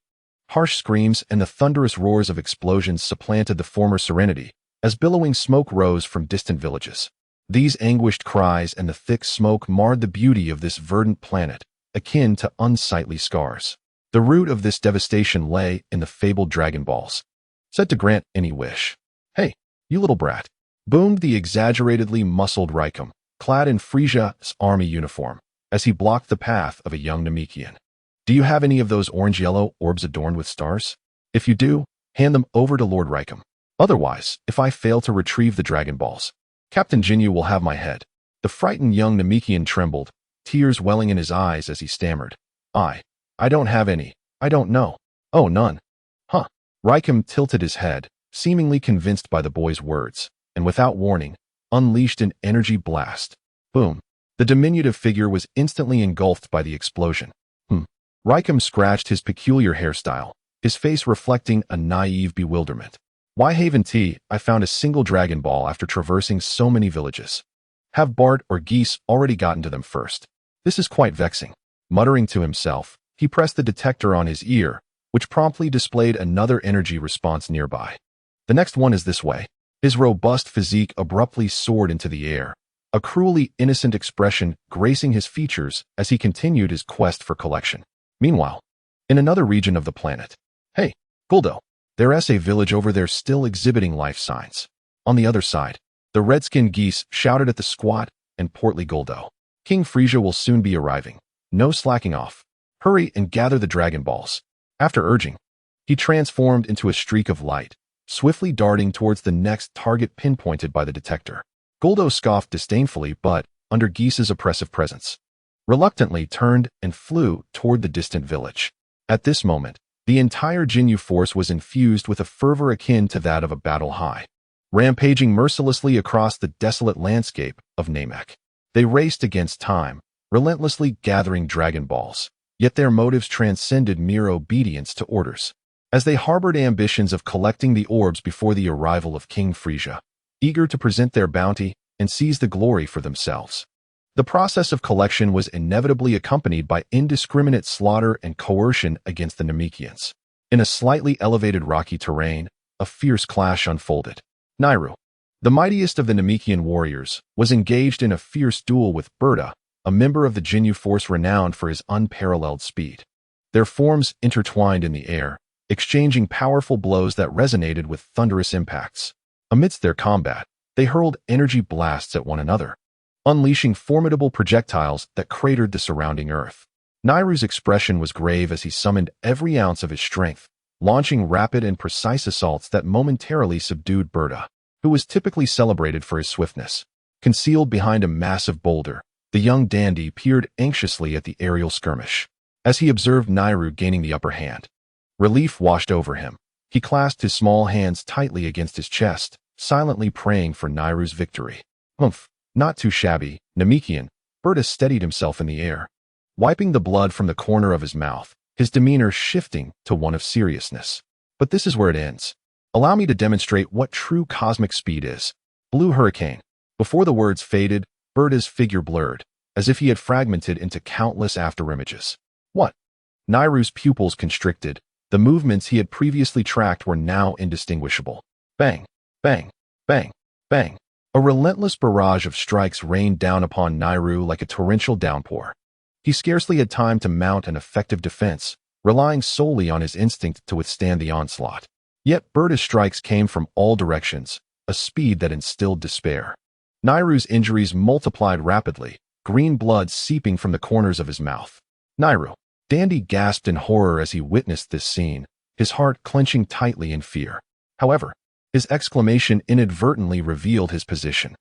Harsh screams and the thunderous roars of explosions supplanted the former serenity, as billowing smoke rose from distant villages. These anguished cries and the thick smoke marred the beauty of this verdant planet, akin to unsightly scars. The root of this devastation lay in the fabled Dragon Balls, said to grant any wish. "Hey, you little brat," boomed the exaggeratedly muscled Raikou, clad in Frieza's army uniform, as he blocked the path of a young Namekian. "Do you have any of those orange-yellow orbs adorned with stars? If you do, hand them over to Lord Raikou. Otherwise, if I fail to retrieve the Dragon Balls, Captain Jinyu will have my head." The frightened young Namekian trembled, tears welling in his eyes as he stammered. I don't have any. I don't know." "Oh, none. Huh." Raikou tilted his head, seemingly convinced by the boy's words, and without warning, unleashed an energy blast. Boom. The diminutive figure was instantly engulfed by the explosion. Raikou scratched his peculiar hairstyle, his face reflecting a naive bewilderment. "Why haven't I found a single Dragon Ball after traversing so many villages? Have Bart or Geese already gotten to them first? This is quite vexing." Muttering to himself, he pressed the detector on his ear, which promptly displayed another energy response nearby. "The next one is this way." His robust physique abruptly soared into the air, a cruelly innocent expression gracing his features as he continued his quest for collection. Meanwhile, in another region of the planet, "Hey, Guldo, there's a village over there still exhibiting life signs." On the other side, the red-skinned geese shouted at the squat and portly Guldo. "King Frieza will soon be arriving. No slacking off. Hurry and gather the Dragon Balls." After urging, he transformed into a streak of light, swiftly darting towards the next target pinpointed by the detector. Guldo scoffed disdainfully, but, under Geese's oppressive presence, reluctantly turned and flew toward the distant village. At this moment, the entire Jinyu force was infused with a fervor akin to that of a battle high, rampaging mercilessly across the desolate landscape of Namek. They raced against time, relentlessly gathering Dragon Balls, yet their motives transcended mere obedience to orders, as they harbored ambitions of collecting the orbs before the arrival of King Frieza, eager to present their bounty and seize the glory for themselves. The process of collection was inevitably accompanied by indiscriminate slaughter and coercion against the Namekians. In a slightly elevated rocky terrain, a fierce clash unfolded. Nairu, the mightiest of the Namekian warriors, was engaged in a fierce duel with Berta, a member of the Jinyu force renowned for his unparalleled speed. Their forms intertwined in the air, exchanging powerful blows that resonated with thunderous impacts. Amidst their combat, they hurled energy blasts at one another, unleashing formidable projectiles that cratered the surrounding earth. Nairu's expression was grave as he summoned every ounce of his strength, launching rapid and precise assaults that momentarily subdued Berta, who was typically celebrated for his swiftness. Concealed behind a massive boulder, the young dandy peered anxiously at the aerial skirmish. As he observed Nairu gaining the upper hand, relief washed over him. He clasped his small hands tightly against his chest, silently praying for Nairu's victory. "Hmph, not too shabby, Namekian." Berta steadied himself in the air, wiping the blood from the corner of his mouth, his demeanor shifting to one of seriousness. "But this is where it ends. Allow me to demonstrate what true cosmic speed is." Blue Hurricane. Before the words faded, Berta's figure blurred, as if he had fragmented into countless afterimages. "What?" Nairu's pupils constricted. The movements he had previously tracked were now indistinguishable. Bang, bang, bang, bang. A relentless barrage of strikes rained down upon Nairu like a torrential downpour. He scarcely had time to mount an effective defense, relying solely on his instinct to withstand the onslaught. Yet Berta's strikes came from all directions, a speed that instilled despair. Nairu's injuries multiplied rapidly, green blood seeping from the corners of his mouth. "Nairu!" Dandy gasped in horror as he witnessed this scene, his heart clenching tightly in fear. However, his exclamation inadvertently revealed his position.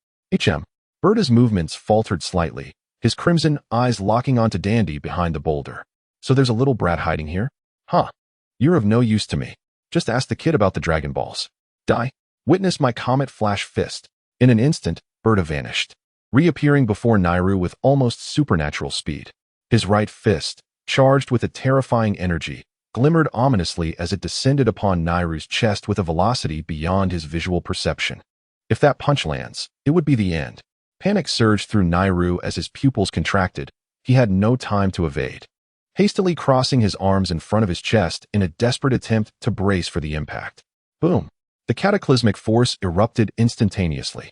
Berta's movements faltered slightly, his crimson eyes locking onto Dandy behind the boulder. So there's a little brat hiding here? Huh. You're of no use to me. Just ask the kid about the Dragon Balls. Die. Witness my comet flash fist. In an instant, Berta vanished, reappearing before Nairu with almost supernatural speed. His right fist, charged with a terrifying energy, glimmered ominously as it descended upon Nairu's chest with a velocity beyond his visual perception. If that punch lands, it would be the end. Panic surged through Nairu as his pupils contracted. He had no time to evade. Hastily crossing his arms in front of his chest in a desperate attempt to brace for the impact. Boom! The cataclysmic force erupted instantaneously.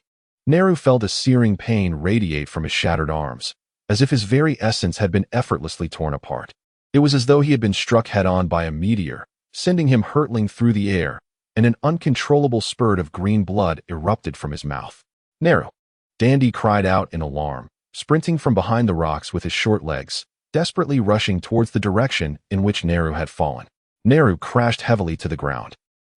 Nairu felt a searing pain radiate from his shattered arms, as if his very essence had been effortlessly torn apart. It was as though he had been struck head-on by a meteor, sending him hurtling through the air, and an uncontrollable spurt of green blood erupted from his mouth. Nairu! Dandy cried out in alarm, sprinting from behind the rocks with his short legs, desperately rushing towards the direction in which Nairu had fallen. Nairu crashed heavily to the ground,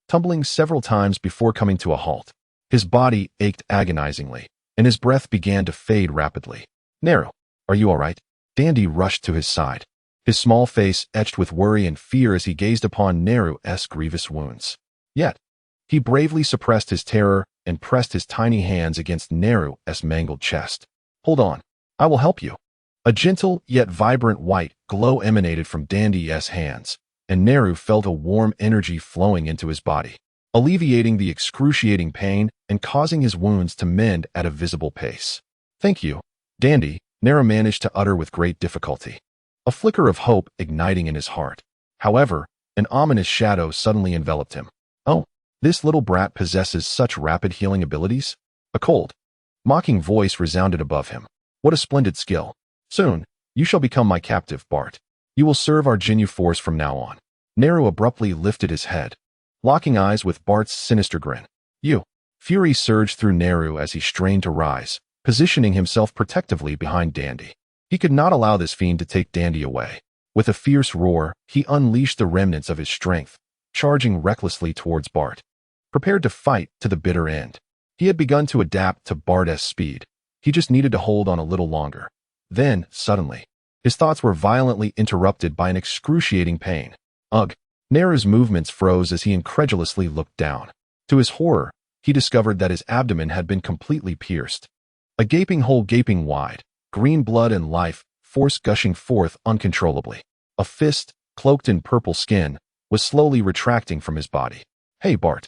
tumbling several times before coming to a halt. His body ached agonizingly, and his breath began to fade rapidly. Nairu, are you all right? Dandy rushed to his side, his small face etched with worry and fear as he gazed upon Nairu's grievous wounds. Yet, he bravely suppressed his terror and pressed his tiny hands against Nairu's mangled chest. Hold on, I will help you. A gentle yet vibrant white glow emanated from Dandy's hands, and Nairu felt a warm energy flowing into his body, alleviating the excruciating pain and causing his wounds to mend at a visible pace. Thank you, Dandy, Nairu managed to utter with great difficulty, a flicker of hope igniting in his heart. However, an ominous shadow suddenly enveloped him. Oh, this little brat possesses such rapid healing abilities? A cold, mocking voice resounded above him. What a splendid skill. Soon, you shall become my captive, Bart. You will serve our Ginyu Force from now on. Nairu abruptly lifted his head, locking eyes with Bart's sinister grin. You. Fury surged through Nairu as he strained to rise, positioning himself protectively behind Dandy. He could not allow this fiend to take Dandy away. With a fierce roar, he unleashed the remnants of his strength, charging recklessly towards Bart, prepared to fight to the bitter end. He had begun to adapt to Bart's speed. He just needed to hold on a little longer. Then, suddenly, his thoughts were violently interrupted by an excruciating pain. Ugh! Nairu's movements froze as he incredulously looked down. To his horror, he discovered that his abdomen had been completely pierced. A gaping hole gaping wide, green blood and life force gushing forth uncontrollably. A fist, cloaked in purple skin, was slowly retracting from his body. Hey, Bart.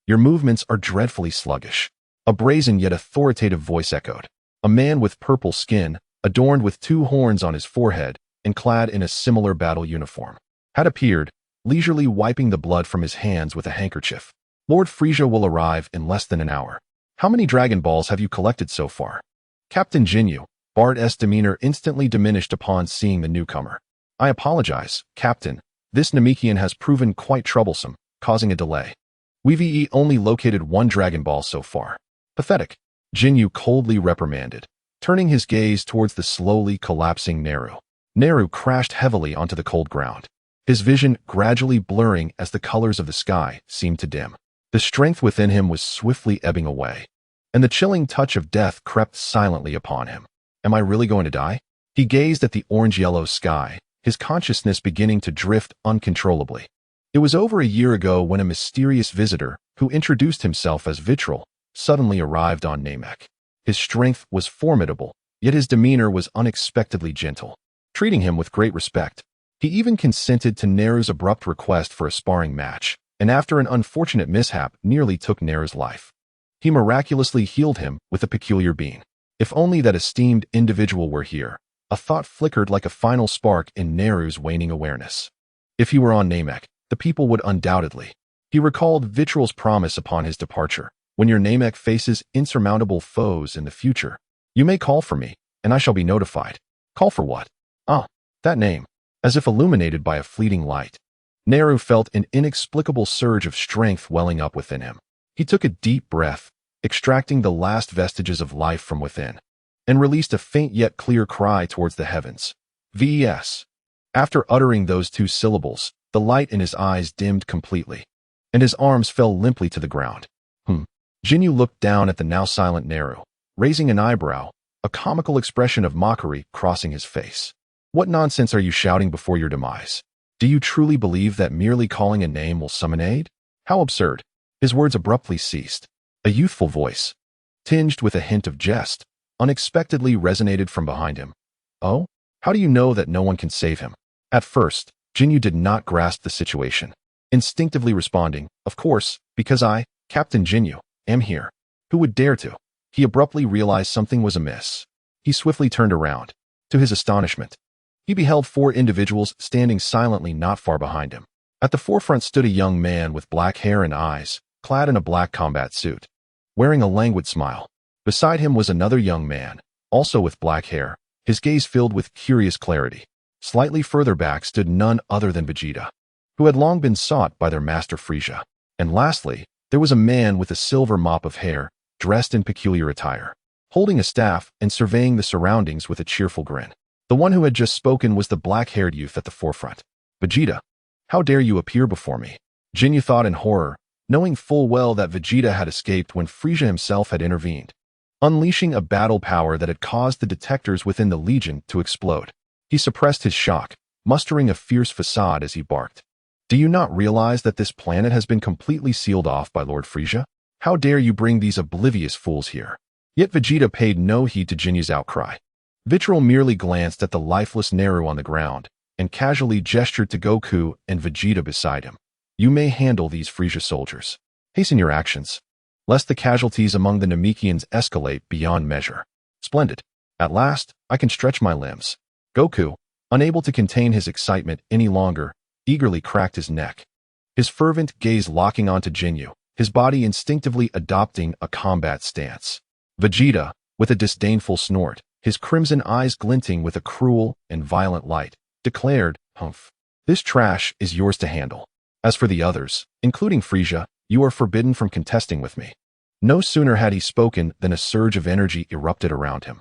Your movements are dreadfully sluggish. A brazen yet authoritative voice echoed. A man with purple skin, adorned with 2 horns on his forehead, and clad in a similar battle uniform, had appeared, leisurely wiping the blood from his hands with a handkerchief. Lord Frieza will arrive in less than an hour. How many Dragon Balls have you collected so far? Captain Ginyu, Bart's demeanor instantly diminished upon seeing the newcomer. I apologize, Captain. This Namekian has proven quite troublesome, causing a delay. We've only located 1 Dragon Ball so far. Pathetic. Ginyu coldly reprimanded, turning his gaze towards the slowly collapsing Nairu. Nairu crashed heavily onto the cold ground, his vision gradually blurring as the colors of the sky seemed to dim. The strength within him was swiftly ebbing away, and the chilling touch of death crept silently upon him. Am I really going to die? He gazed at the orange-yellow sky, his consciousness beginning to drift uncontrollably. It was over a year ago when a mysterious visitor, who introduced himself as Vitri, suddenly arrived on Namek. His strength was formidable, yet his demeanor was unexpectedly gentle, treating him with great respect. He even consented to Nairu's abrupt request for a sparring match, and after an unfortunate mishap nearly took Nairu's life. He miraculously healed him with a peculiar beam. If only that esteemed individual were here. A thought flickered like a final spark in Nairu's waning awareness. If he were on Namek, the people would undoubtedly. He recalled Vitri's promise upon his departure. When your Namek faces insurmountable foes in the future, you may call for me, and I shall be notified. Call for what? Ah, that name. As if illuminated by a fleeting light, Nairu felt an inexplicable surge of strength welling up within him. He took a deep breath, extracting the last vestiges of life from within, and released a faint yet clear cry towards the heavens. Ves. After uttering those 2 syllables, the light in his eyes dimmed completely, and his arms fell limply to the ground. Ginyu looked down at the now silent Nairu, raising an eyebrow, a comical expression of mockery crossing his face. What nonsense are you shouting before your demise? Do you truly believe that merely calling a name will summon aid? How absurd. His words abruptly ceased. A youthful voice, tinged with a hint of jest, unexpectedly resonated from behind him. Oh? How do you know that no one can save him? At first, Jinyu did not grasp the situation, instinctively responding, of course, because I, Captain Jinyu, am here. Who would dare to? He abruptly realized something was amiss. He swiftly turned around. To his astonishment, he beheld 4 individuals standing silently not far behind him. At the forefront stood a young man with black hair and eyes, clad in a black combat suit, wearing a languid smile. Beside him was another young man, also with black hair, his gaze filled with curious clarity. Slightly further back stood none other than Vegeta, who had long been sought by their master Frieza. And lastly, there was a man with a silver mop of hair, dressed in peculiar attire, holding a staff and surveying the surroundings with a cheerful grin. The one who had just spoken was the black-haired youth at the forefront. Vegeta, how dare you appear before me? Jinyu thought in horror, knowing full well that Vegeta had escaped when Frieza himself had intervened, unleashing a battle power that had caused the detectors within the Legion to explode. He suppressed his shock, mustering a fierce facade as he barked. Do you not realize that this planet has been completely sealed off by Lord Frieza? How dare you bring these oblivious fools here? Yet Vegeta paid no heed to Jinyu's outcry. Vitri merely glanced at the lifeless Naru on the ground and casually gestured to Goku and Vegeta beside him. You may handle these Frieza soldiers. Hasten your actions, lest the casualties among the Namekians escalate beyond measure. Splendid. At last, I can stretch my limbs. Goku, unable to contain his excitement any longer, eagerly cracked his neck, his fervent gaze locking onto Jinyu, his body instinctively adopting a combat stance. Vegeta, with a disdainful snort, his crimson eyes glinting with a cruel and violent light, declared, "Hmph. This trash is yours to handle. As for the others, including Frieza, you are forbidden from contesting with me." No sooner had he spoken than a surge of energy erupted around him,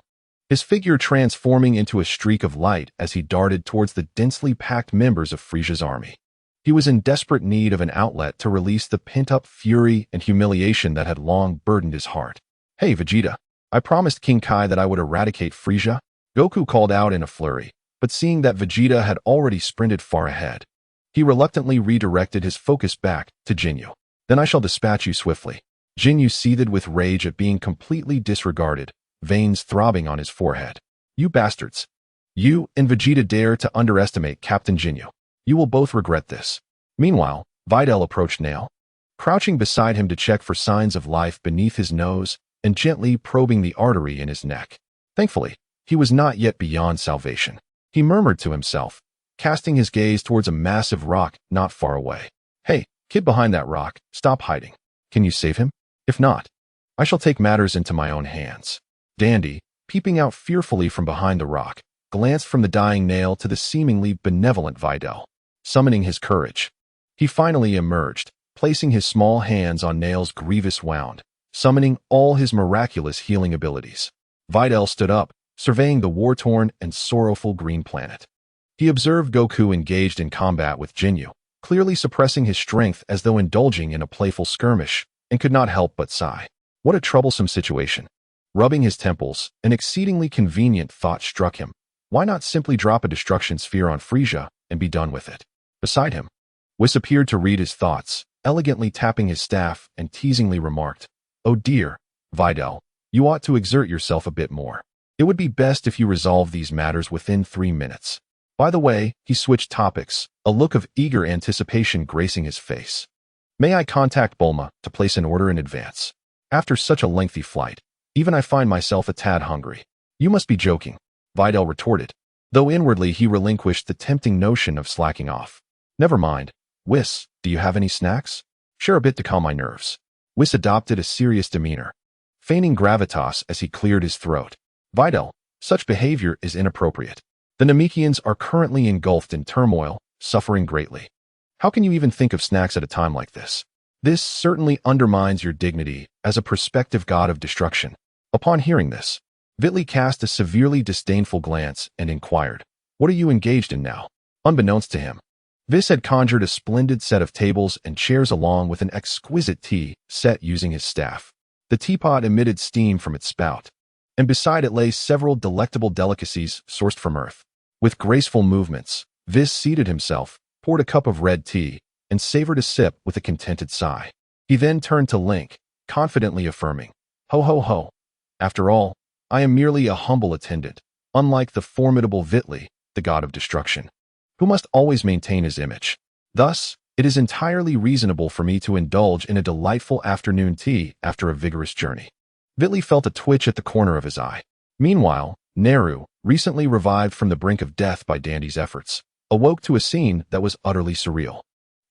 his figure transforming into a streak of light as he darted towards the densely packed members of Frieza's army. He was in desperate need of an outlet to release the pent-up fury and humiliation that had long burdened his heart. Hey, Vegeta, I promised King Kai that I would eradicate Frieza, Goku called out in a flurry, but seeing that Vegeta had already sprinted far ahead, he reluctantly redirected his focus back to Jinyu. Then I shall dispatch you swiftly. Jinyu seethed with rage at being completely disregarded, veins throbbing on his forehead. You bastards. You and Vegeta dare to underestimate Captain Jinyu. You will both regret this. Meanwhile, Videl approached Nail, crouching beside him to check for signs of life beneath his nose and gently probing the artery in his neck. Thankfully, he was not yet beyond salvation. He murmured to himself, casting his gaze towards a massive rock not far away. Hey, kid behind that rock, stop hiding. Can you save him? If not, I shall take matters into my own hands. Dandy, peeping out fearfully from behind the rock, glanced from the dying Nail to the seemingly benevolent Videl. Summoning his courage, he finally emerged, placing his small hands on Nail's grievous wound, summoning all his miraculous healing abilities. Videl stood up, surveying the war-torn and sorrowful green planet. He observed Goku engaged in combat with Jinyu, clearly suppressing his strength as though indulging in a playful skirmish, and could not help but sigh. What a troublesome situation. Rubbing his temples, an exceedingly convenient thought struck him. Why not simply drop a destruction sphere on Frieza and be done with it? Beside him, Whis appeared to read his thoughts, elegantly tapping his staff and teasingly remarked, "Oh dear, Videl, you ought to exert yourself a bit more. It would be best if you resolve these matters within 3 minutes." By the way, he switched topics, a look of eager anticipation gracing his face. "May I contact Bulma to place an order in advance? After such a lengthy flight, even I find myself a tad hungry." "You must be joking," Videl retorted, though inwardly he relinquished the tempting notion of slacking off. "Never mind. Whis, do you have any snacks? Share a bit to calm my nerves." Whis adopted a serious demeanor, feigning gravitas as he cleared his throat. "Videl, such behavior is inappropriate. The Namekians are currently engulfed in turmoil, suffering greatly. How can you even think of snacks at a time like this? This certainly undermines your dignity as a prospective god of destruction." Upon hearing this, Witley cast a severely disdainful glance and inquired, "What are you engaged in now?" Unbeknownst to him, Vis had conjured a splendid set of tables and chairs along with an exquisite tea set using his staff. The teapot emitted steam from its spout, and beside it lay several delectable delicacies sourced from Earth. With graceful movements, Vis seated himself, poured a cup of red tea, and savored a sip with a contented sigh. He then turned to Link, confidently affirming, "Ho ho ho. After all, I am merely a humble attendant, unlike the formidable Witley, the god of destruction, who must always maintain his image. Thus, it is entirely reasonable for me to indulge in a delightful afternoon tea after a vigorous journey." Witley felt a twitch at the corner of his eye. Meanwhile, Nehru, recently revived from the brink of death by Dandy's efforts, awoke to a scene that was utterly surreal.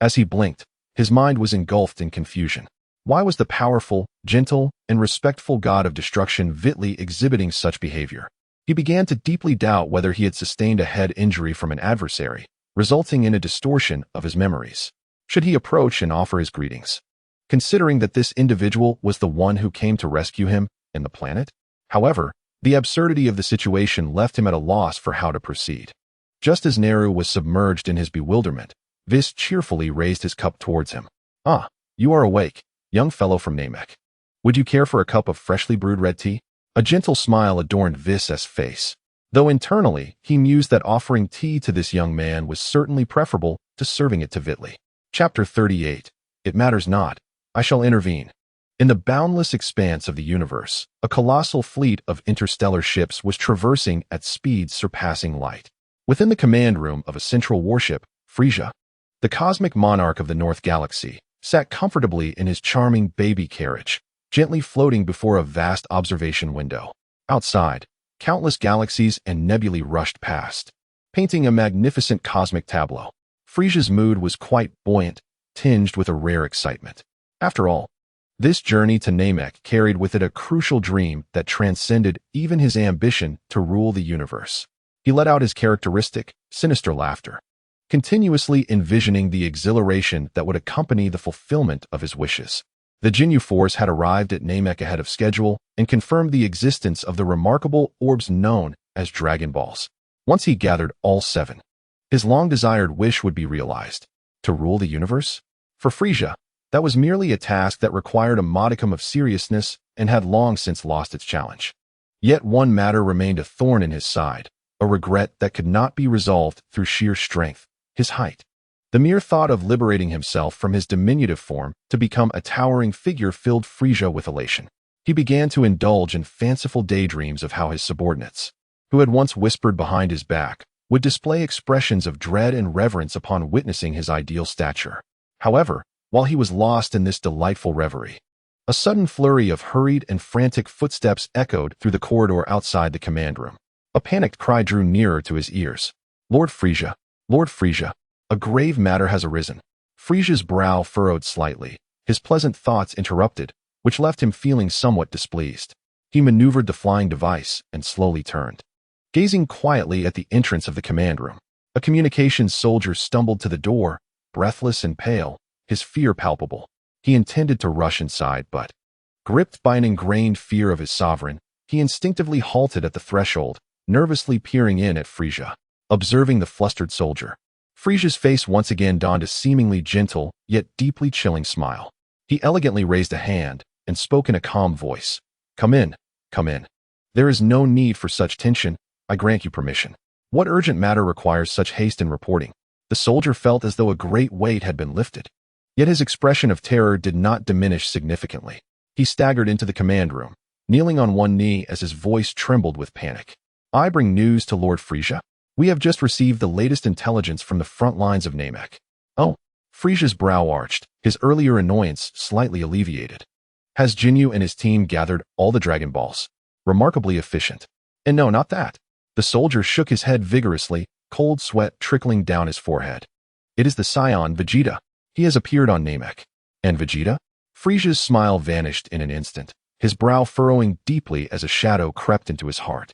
As he blinked, his mind was engulfed in confusion. Why was the powerful, gentle, and respectful god of destruction Witley exhibiting such behavior? He began to deeply doubt whether he had sustained a head injury from an adversary, resulting in a distortion of his memories. Should he approach and offer his greetings, considering that this individual was the one who came to rescue him and the planet? However, the absurdity of the situation left him at a loss for how to proceed. Just as Nehru was submerged in his bewilderment, Vis cheerfully raised his cup towards him. "Ah, you are awake, young fellow from Namek. Would you care for a cup of freshly brewed red tea?" A gentle smile adorned Vis's face, though internally he mused that offering tea to this young man was certainly preferable to serving it to Witley. Chapter 38. It Matters Not. I Shall Intervene. In the boundless expanse of the universe, a colossal fleet of interstellar ships was traversing at speeds surpassing light. Within the command room of a central warship, Frieza, the cosmic monarch of the North Galaxy, sat comfortably in his charming baby carriage, gently floating before a vast observation window. Outside, countless galaxies and nebulae rushed past, painting a magnificent cosmic tableau. Frieza's mood was quite buoyant, tinged with a rare excitement. After all, this journey to Namek carried with it a crucial dream that transcended even his ambition to rule the universe. He let out his characteristic, sinister laughter, continuously envisioning the exhilaration that would accompany the fulfillment of his wishes. The Ginyu Force had arrived at Namek ahead of schedule and confirmed the existence of the remarkable orbs known as Dragon Balls. Once he gathered all 7, his long-desired wish would be realized: to rule the universe. For Frieza, that was merely a task that required a modicum of seriousness and had long since lost its challenge. Yet one matter remained a thorn in his side, a regret that could not be resolved through sheer strength: his height. The mere thought of liberating himself from his diminutive form to become a towering figure filled Frieza with elation. He began to indulge in fanciful daydreams of how his subordinates, who had once whispered behind his back, would display expressions of dread and reverence upon witnessing his ideal stature. However, while he was lost in this delightful reverie, a sudden flurry of hurried and frantic footsteps echoed through the corridor outside the command room. A panicked cry drew nearer to his ears. "Lord Frieza, Lord Frieza, a grave matter has arisen." Frieza's brow furrowed slightly, his pleasant thoughts interrupted, which left him feeling somewhat displeased. He maneuvered the flying device and slowly turned, gazing quietly at the entrance of the command room. A communications soldier stumbled to the door, breathless and pale, his fear palpable. He intended to rush inside, but, gripped by an ingrained fear of his sovereign, he instinctively halted at the threshold, nervously peering in at Frieza. Observing the flustered soldier, Frieza's face once again donned a seemingly gentle, yet deeply chilling smile. He elegantly raised a hand and spoke in a calm voice. Come in, come in. There is no need for such tension. I grant you permission." What urgent matter requires such haste in reporting? The soldier felt as though a great weight had been lifted. Yet his expression of terror did not diminish significantly. He staggered into the command room, kneeling on one knee as his voice trembled with panic. "I bring news to Lord Frieza. We have just received the latest intelligence from the front lines of Namek." "Oh." Frieza's brow arched, his earlier annoyance slightly alleviated. "Has Ginyu and his team gathered all the Dragon Balls?" "Remarkably efficient." "And no, not that." The soldier shook his head vigorously, cold sweat trickling down his forehead. "It is the Saiyan Vegeta. He has appeared on Namek." "And Vegeta?" Frieza's smile vanished in an instant, his brow furrowing deeply as a shadow crept into his heart.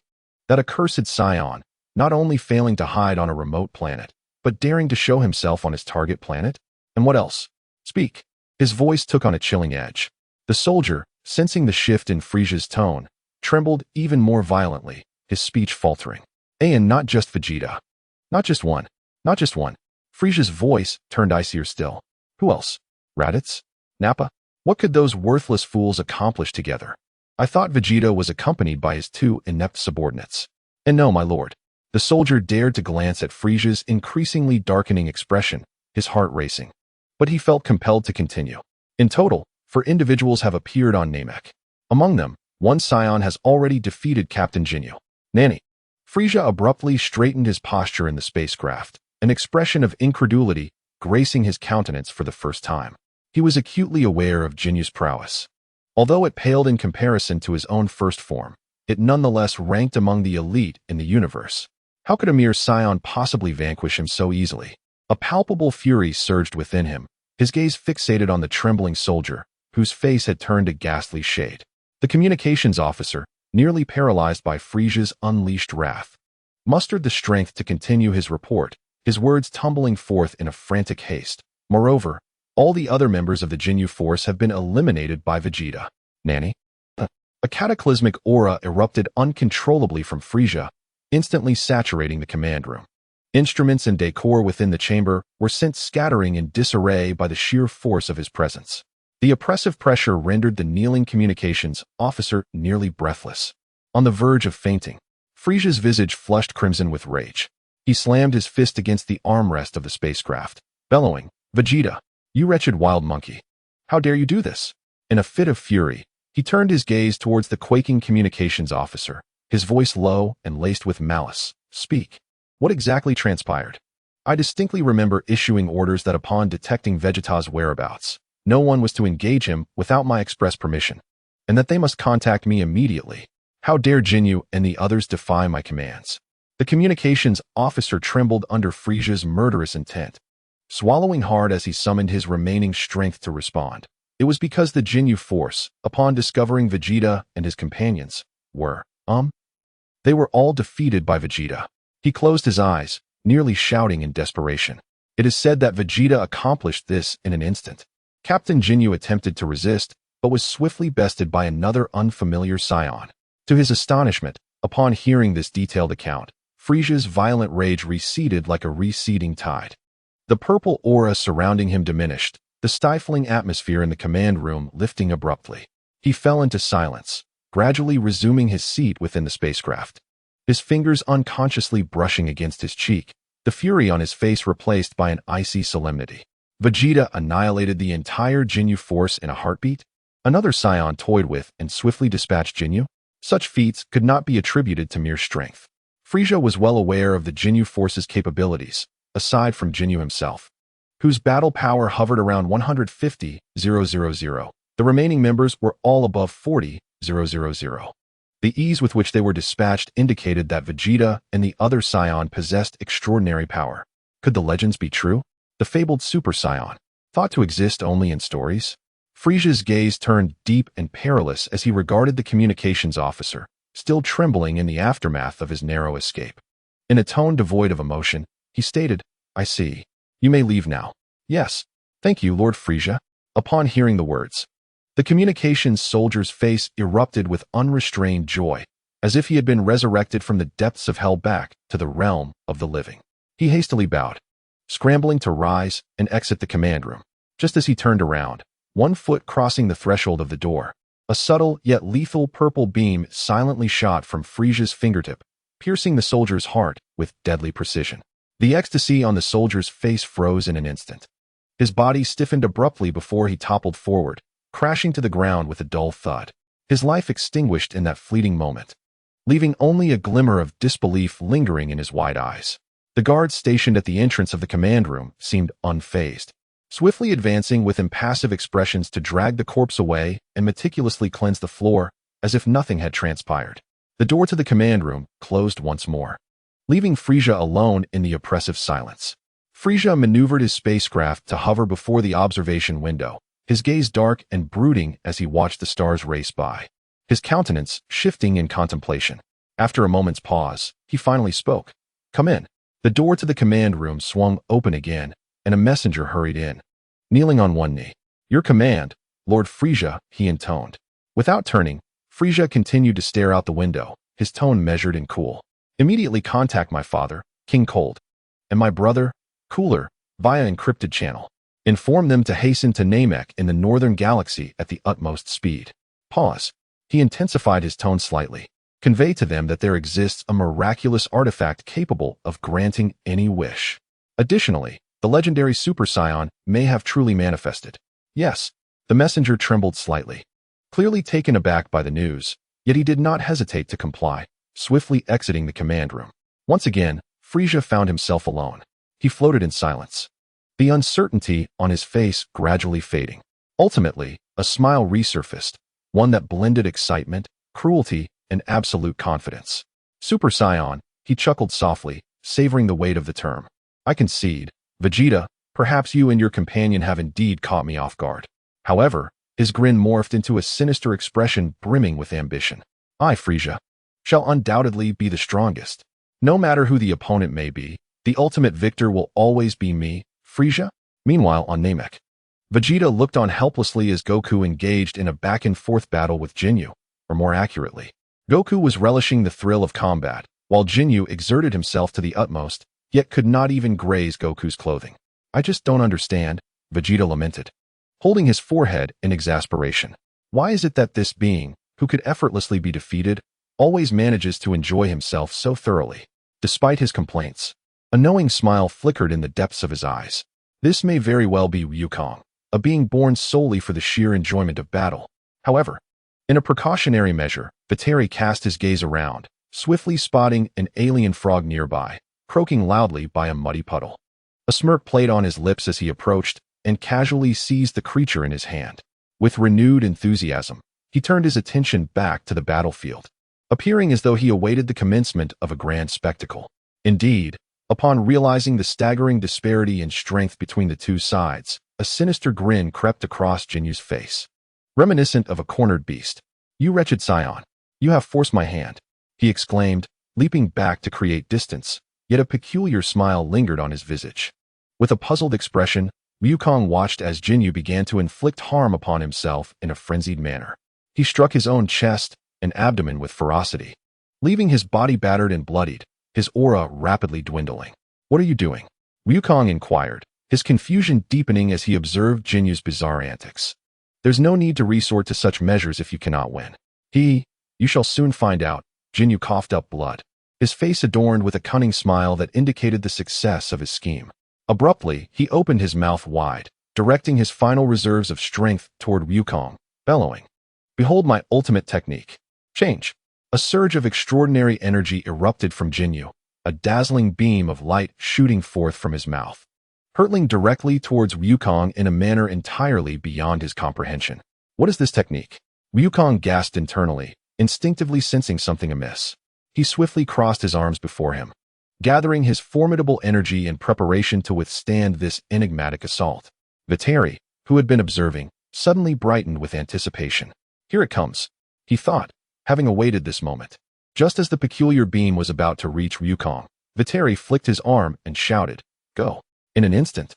That accursed Saiyan, not only failing to hide on a remote planet, but daring to show himself on his target planet? And what else? Speak. His voice took on a chilling edge. The soldier, sensing the shift in Frieza's tone, trembled even more violently, his speech faltering. "And not just Vegeta. Not just one. Not just one." Frieza's voice turned icier still. "Who else? Raditz? Nappa? What could those worthless fools accomplish together?" I thought Vegeta was accompanied by his two inept subordinates. And no, my lord. The soldier dared to glance at Frieza's increasingly darkening expression, his heart racing. But he felt compelled to continue. In total, 4 individuals have appeared on Namek. Among them, one Saiyan has already defeated Captain Ginyu. Nanny. Frieza abruptly straightened his posture in the spacecraft, an expression of incredulity gracing his countenance for the first time. He was acutely aware of Jinyu's prowess. Although it paled in comparison to his own first form, it nonetheless ranked among the elite in the universe. How could a mere Saiyan possibly vanquish him so easily? A palpable fury surged within him, his gaze fixated on the trembling soldier, whose face had turned a ghastly shade. The communications officer, nearly paralyzed by Frieza's unleashed wrath, mustered the strength to continue his report, his words tumbling forth in a frantic haste. Moreover, all the other members of the Ginyu force have been eliminated by Vegeta. Nanny? A cataclysmic aura erupted uncontrollably from Frieza, instantly saturating the command room. Instruments and decor within the chamber were sent scattering in disarray by the sheer force of his presence. The oppressive pressure rendered the kneeling communications officer nearly breathless. On the verge of fainting, Frieza's visage flushed crimson with rage. He slammed his fist against the armrest of the spacecraft, bellowing, "Vegeta, you wretched wild monkey! How dare you do this?" In a fit of fury, he turned his gaze towards the quaking communications officer, his voice low and laced with malice. "Speak. What exactly transpired?" "I distinctly remember issuing orders that upon detecting Vegeta's whereabouts, no one was to engage him without my express permission, and that they must contact me immediately. How dare Ginyu and the others defy my commands?" The communications officer trembled under Frieza's murderous intent, swallowing hard as he summoned his remaining strength to respond. It was because the Ginyu force, upon discovering Vegeta and his companions, they were all defeated by Vegeta. He closed his eyes, nearly shouting in desperation. It is said that Vegeta accomplished this in an instant. Captain Ginyu attempted to resist, but was swiftly bested by another unfamiliar Saiyan. To his astonishment, upon hearing this detailed account, Frieza's violent rage receded like a receding tide. The purple aura surrounding him diminished, the stifling atmosphere in the command room lifting abruptly. He fell into silence, gradually resuming his seat within the spacecraft. His fingers unconsciously brushing against his cheek, the fury on his face replaced by an icy solemnity. Vegeta annihilated the entire Ginyu force in a heartbeat? Another Saiyan toyed with and swiftly dispatched Ginyu? Such feats could not be attributed to mere strength. Frieza was well aware of the Ginyu force's capabilities, aside from Ginyu himself, whose battle power hovered around 150,000. The remaining members were all above 40,000. The ease with which they were dispatched indicated that Vegeta and the other Saiyan possessed extraordinary power. Could the legends be true? The fabled Super Saiyan, thought to exist only in stories? Frieza's gaze turned deep and perilous as he regarded the communications officer, still trembling in the aftermath of his narrow escape. In a tone devoid of emotion, he stated, "I see. You may leave now." "Yes. Thank you, Lord Frieza." Upon hearing the words, the communications soldier's face erupted with unrestrained joy, as if he had been resurrected from the depths of hell back to the realm of the living. He hastily bowed, scrambling to rise and exit the command room. Just as he turned around, one foot crossing the threshold of the door, a subtle yet lethal purple beam silently shot from Frieza's fingertip, piercing the soldier's heart with deadly precision. The ecstasy on the soldier's face froze in an instant. His body stiffened abruptly before he toppled forward, crashing to the ground with a dull thud. His life extinguished in that fleeting moment, leaving only a glimmer of disbelief lingering in his wide eyes. The guards stationed at the entrance of the command room seemed unfazed, swiftly advancing with impassive expressions to drag the corpse away and meticulously cleanse the floor as if nothing had transpired. The door to the command room closed once more, leaving Frieza alone in the oppressive silence. Frieza maneuvered his spacecraft to hover before the observation window, his gaze dark and brooding as he watched the stars race by, his countenance shifting in contemplation. After a moment's pause, he finally spoke. "Come in." The door to the command room swung open again, and a messenger hurried in, kneeling on one knee. "Your command, Lord Frieza," he intoned. Without turning, Frieza continued to stare out the window, his tone measured and cool. "Immediately contact my father, King Cold, and my brother, Cooler, via encrypted channel. Inform them to hasten to Namek in the northern galaxy at the utmost speed." Pause. He intensified his tone slightly. Convey to them that there exists a miraculous artifact capable of granting any wish. Additionally, the legendary Super Saiyan may have truly manifested. Yes, the messenger trembled slightly. Clearly taken aback by the news, yet he did not hesitate to comply, swiftly exiting the command room. Once again, Frieza found himself alone. He floated in silence, the uncertainty on his face gradually fading. Ultimately, a smile resurfaced, one that blended excitement, cruelty, and absolute confidence. Super Saiyan, he chuckled softly, savoring the weight of the term. I concede, Vegeta, perhaps you and your companion have indeed caught me off guard. However, his grin morphed into a sinister expression brimming with ambition. I, Frieza, shall undoubtedly be the strongest. No matter who the opponent may be, the ultimate victor will always be me, Frieza. Meanwhile, on Namek, Vegeta looked on helplessly as Goku engaged in a back-and-forth battle with Jinyu, or more accurately, Goku was relishing the thrill of combat, while Jinyu exerted himself to the utmost, yet could not even graze Goku's clothing. I just don't understand, Vegeta lamented, holding his forehead in exasperation. Why is it that this being, who could effortlessly be defeated, always manages to enjoy himself so thoroughly? Despite his complaints, a knowing smile flickered in the depths of his eyes. This may very well be Wukong, a being born solely for the sheer enjoyment of battle. However, in a precautionary measure, Vitri cast his gaze around, swiftly spotting an alien frog nearby, croaking loudly by a muddy puddle. A smirk played on his lips as he approached and casually seized the creature in his hand. With renewed enthusiasm, he turned his attention back to the battlefield, appearing as though he awaited the commencement of a grand spectacle. Indeed, upon realizing the staggering disparity in strength between the two sides, a sinister grin crept across Jinyu's face. Reminiscent of a cornered beast. You wretched Saiyan, you have forced my hand, he exclaimed, leaping back to create distance, yet a peculiar smile lingered on his visage. With a puzzled expression, Wukong watched as Jinyu began to inflict harm upon himself in a frenzied manner. He struck his own chest and abdomen with ferocity, leaving his body battered and bloodied, his aura rapidly dwindling. What are you doing? Wukong inquired, his confusion deepening as he observed Jinyu's bizarre antics. There's no need to resort to such measures if you cannot win. You shall soon find out. Jinyu coughed up blood, his face adorned with a cunning smile that indicated the success of his scheme. Abruptly, he opened his mouth wide, directing his final reserves of strength toward Wukong, bellowing, "Behold my ultimate technique. Change." A surge of extraordinary energy erupted from Jinyu, a dazzling beam of light shooting forth from his mouth, hurtling directly towards Wukong in a manner entirely beyond his comprehension. What is this technique? Wukong gasped internally, instinctively sensing something amiss. He swiftly crossed his arms before him, gathering his formidable energy in preparation to withstand this enigmatic assault. Vitri, who had been observing, suddenly brightened with anticipation. Here it comes, he thought, having awaited this moment. Just as the peculiar beam was about to reach Wukong, Vitri flicked his arm and shouted, "Go." In an instant,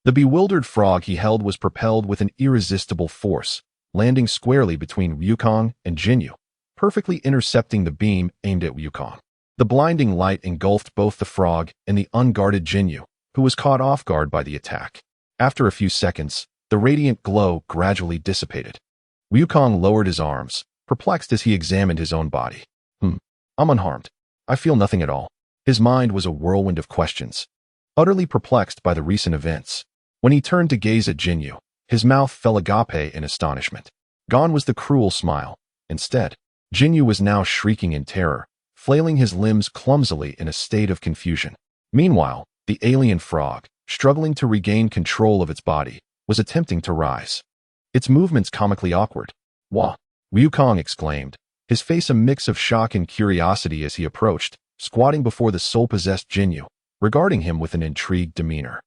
the bewildered frog he held was propelled with an irresistible force, landing squarely between Wukong and Jinyu, perfectly intercepting the beam aimed at Wukong. The blinding light engulfed both the frog and the unguarded Jinyu, who was caught off guard by the attack. After a few seconds, the radiant glow gradually dissipated. Wukong lowered his arms, perplexed as he examined his own body. I'm unharmed. I feel nothing at all. His mind was a whirlwind of questions, utterly perplexed by the recent events. When he turned to gaze at Jinyu, his mouth fell agape in astonishment. Gone was the cruel smile. Instead, Jinyu was now shrieking in terror, flailing his limbs clumsily in a state of confusion. Meanwhile, the alien frog, struggling to regain control of its body, was attempting to rise, its movements comically awkward. "Wah!" Wukong exclaimed, his face a mix of shock and curiosity as he approached, squatting before the soul-possessed Jinyu, regarding him with an intrigued demeanor.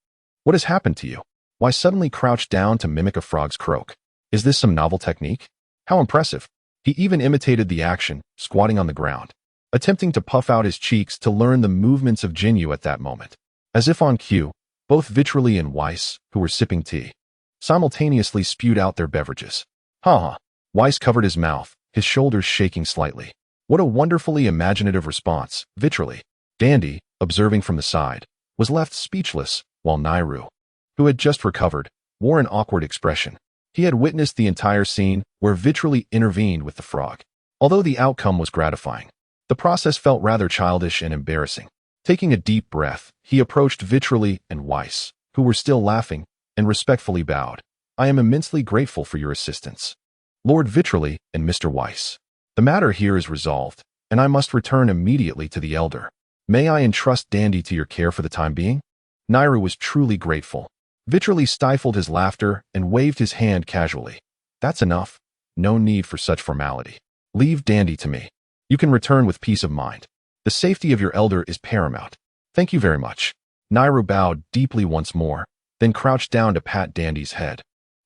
"What has happened to you? Why suddenly crouch down to mimic a frog's croak? Is this some novel technique? How impressive." He even imitated the action, squatting on the ground, attempting to puff out his cheeks to learn the movements of Jinyu at that moment. As if on cue, both Vitri and Weiss, who were sipping tea, simultaneously spewed out their beverages. "Ha!" Weiss covered his mouth, his shoulders shaking slightly. What a wonderfully imaginative response. Vitri, Dandy, observing from the side, was left speechless, while Nairu, who had just recovered, wore an awkward expression. He had witnessed the entire scene where Vitri intervened with the frog. Although the outcome was gratifying, the process felt rather childish and embarrassing. Taking a deep breath, he approached Vitri and Weiss, who were still laughing, and respectfully bowed. I am immensely grateful for your assistance. Lord Vitri and Mr. Weiss, the matter here is resolved, and I must return immediately to the elder. May I entrust Dandy to your care for the time being? Nairu was truly grateful. Vitri stifled his laughter and waved his hand casually. That's enough. No need for such formality. Leave Dandy to me. You can return with peace of mind. The safety of your elder is paramount. Thank you very much. Nairu bowed deeply once more, then crouched down to pat Dandy's head.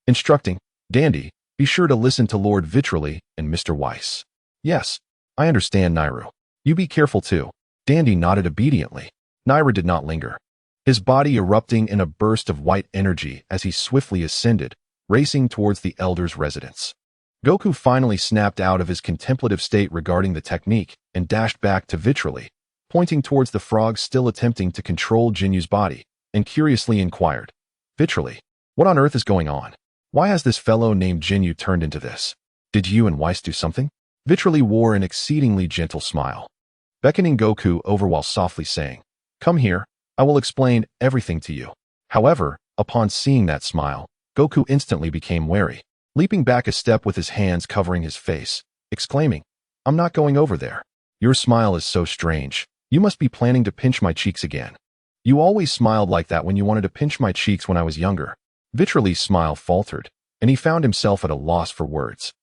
Instructing, Dandy, be sure to listen to Lord Vitri and Mr. Weiss. Yes, I understand, Nairu. You be careful too. Dandy nodded obediently. Nairu did not linger, his body erupting in a burst of white energy as he swiftly ascended, racing towards the elder's residence. Goku finally snapped out of his contemplative state regarding the technique and dashed back to Vitri, pointing towards the frog still attempting to control Jinyu's body, and curiously inquired, Vitri, what on earth is going on? Why has this fellow named Jinyu turned into this? Did you and Weiss do something? Vitri wore an exceedingly gentle smile, beckoning Goku over while softly saying, Come here, I will explain everything to you. However, upon seeing that smile, Goku instantly became wary, leaping back a step with his hands covering his face, exclaiming, I'm not going over there. Your smile is so strange. You must be planning to pinch my cheeks again. You always smiled like that when you wanted to pinch my cheeks when I was younger. Vitri's smile faltered, and he found himself at a loss for words.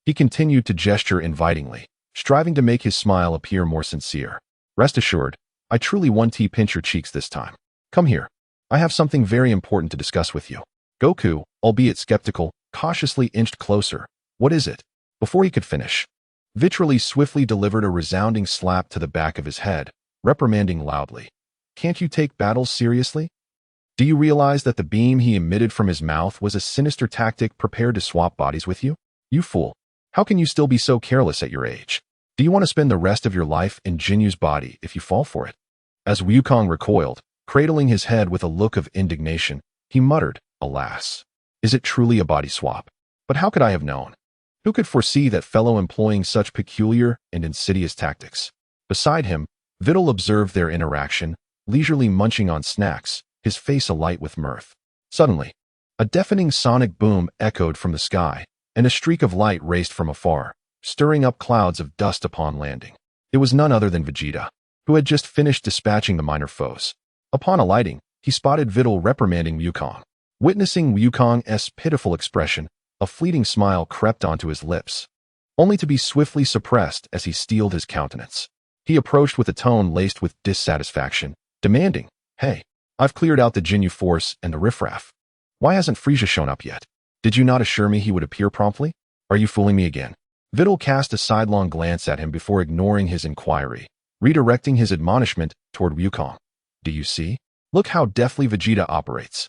He continued to gesture invitingly, striving to make his smile appear more sincere. Rest assured, I truly want to pinch your cheeks this time. Come here. I have something very important to discuss with you. Goku, albeit skeptical, cautiously inched closer. What is it? Before he could finish, Vitri swiftly delivered a resounding slap to the back of his head, reprimanding loudly. Can't you take battles seriously? Do you realize that the beam he emitted from his mouth was a sinister tactic prepared to swap bodies with you? You fool. How can you still be so careless at your age? Do you want to spend the rest of your life in Jinyu's body if you fall for it? As Wukong recoiled, cradling his head with a look of indignation, he muttered, Alas. Is it truly a body swap? But how could I have known? Who could foresee that fellow employing such peculiar and insidious tactics? Beside him, Vitri observed their interaction, leisurely munching on snacks, his face alight with mirth. Suddenly, a deafening sonic boom echoed from the sky, and a streak of light raced from afar, stirring up clouds of dust upon landing. It was none other than Vegeta, who had just finished dispatching the minor foes. Upon alighting, he spotted Vitri reprimanding Wukong. Witnessing Wukong's pitiful expression, a fleeting smile crept onto his lips, only to be swiftly suppressed as he steeled his countenance. He approached with a tone laced with dissatisfaction, demanding, Hey, I've cleared out the Jinyu force and the riffraff. Why hasn't Frieza shown up yet? Did you not assure me he would appear promptly? Are you fooling me again? Vitri cast a sidelong glance at him before ignoring his inquiry, redirecting his admonishment toward Wukong. Do you see? Look how deftly Vegeta operates.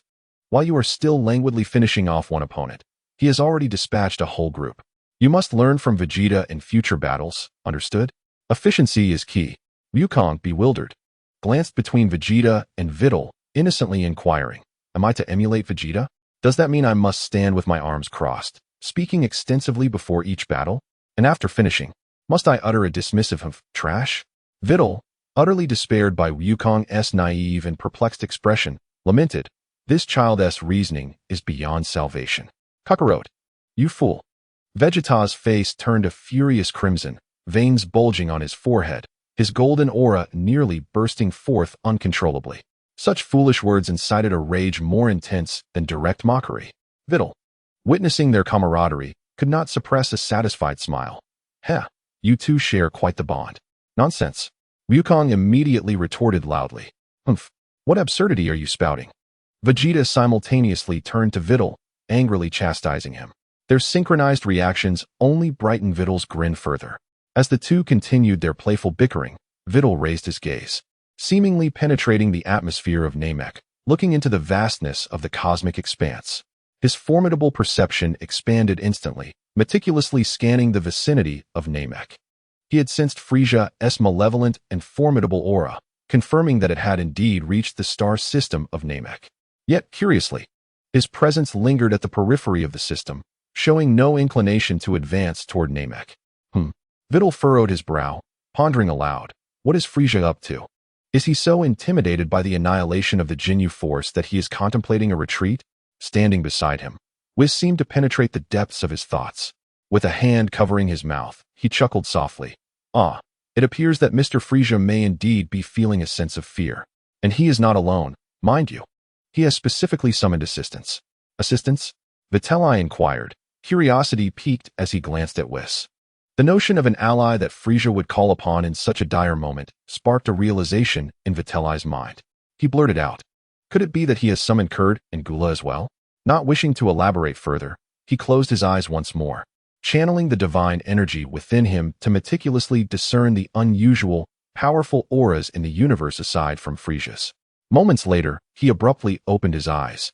While you are still languidly finishing off one opponent, he has already dispatched a whole group. You must learn from Vegeta in future battles, understood? Efficiency is key. Wukong, bewildered, glanced between Vegeta and Vitri, innocently inquiring, Am I to emulate Vegeta? Does that mean I must stand with my arms crossed, speaking extensively before each battle? And after finishing, must I utter a dismissive of trash? Vitri, utterly despaired by Wukong's naive and perplexed expression, lamented, This child's reasoning is beyond salvation. Kakarot, you fool. Vegeta's face turned a furious crimson, veins bulging on his forehead, his golden aura nearly bursting forth uncontrollably. Such foolish words incited a rage more intense than direct mockery. Vitri, witnessing their camaraderie, could not suppress a satisfied smile. Heh, you two share quite the bond. Nonsense. Wukong immediately retorted loudly. Hmph, what absurdity are you spouting? Vegeta simultaneously turned to Vitri, angrily chastising him. Their synchronized reactions only brightened Vitri's grin further. As the two continued their playful bickering, Vitri raised his gaze, seemingly penetrating the atmosphere of Namek, looking into the vastness of the cosmic expanse. His formidable perception expanded instantly, meticulously scanning the vicinity of Namek. He had sensed Frieza's malevolent and formidable aura, confirming that it had indeed reached the star system of Namek. Yet, curiously, his presence lingered at the periphery of the system, showing no inclination to advance toward Namek. Vittel furrowed his brow, pondering aloud. What is Frieza up to? Is he so intimidated by the annihilation of the Jinyu force that he is contemplating a retreat? Standing beside him, Whis seemed to penetrate the depths of his thoughts. With a hand covering his mouth, he chuckled softly. Ah, it appears that Mr. Frieza may indeed be feeling a sense of fear. And he is not alone, mind you. He has specifically summoned assistance. Assistance? Vitali inquired, curiosity piqued as he glanced at Whis. The notion of an ally that Frieza would call upon in such a dire moment sparked a realization in Vitali's mind. He blurted out, could it be that he has summoned Kurd and Gula as well? Not wishing to elaborate further, he closed his eyes once more, channeling the divine energy within him to meticulously discern the unusual, powerful auras in the universe aside from Frieza's. Moments later, he abruptly opened his eyes,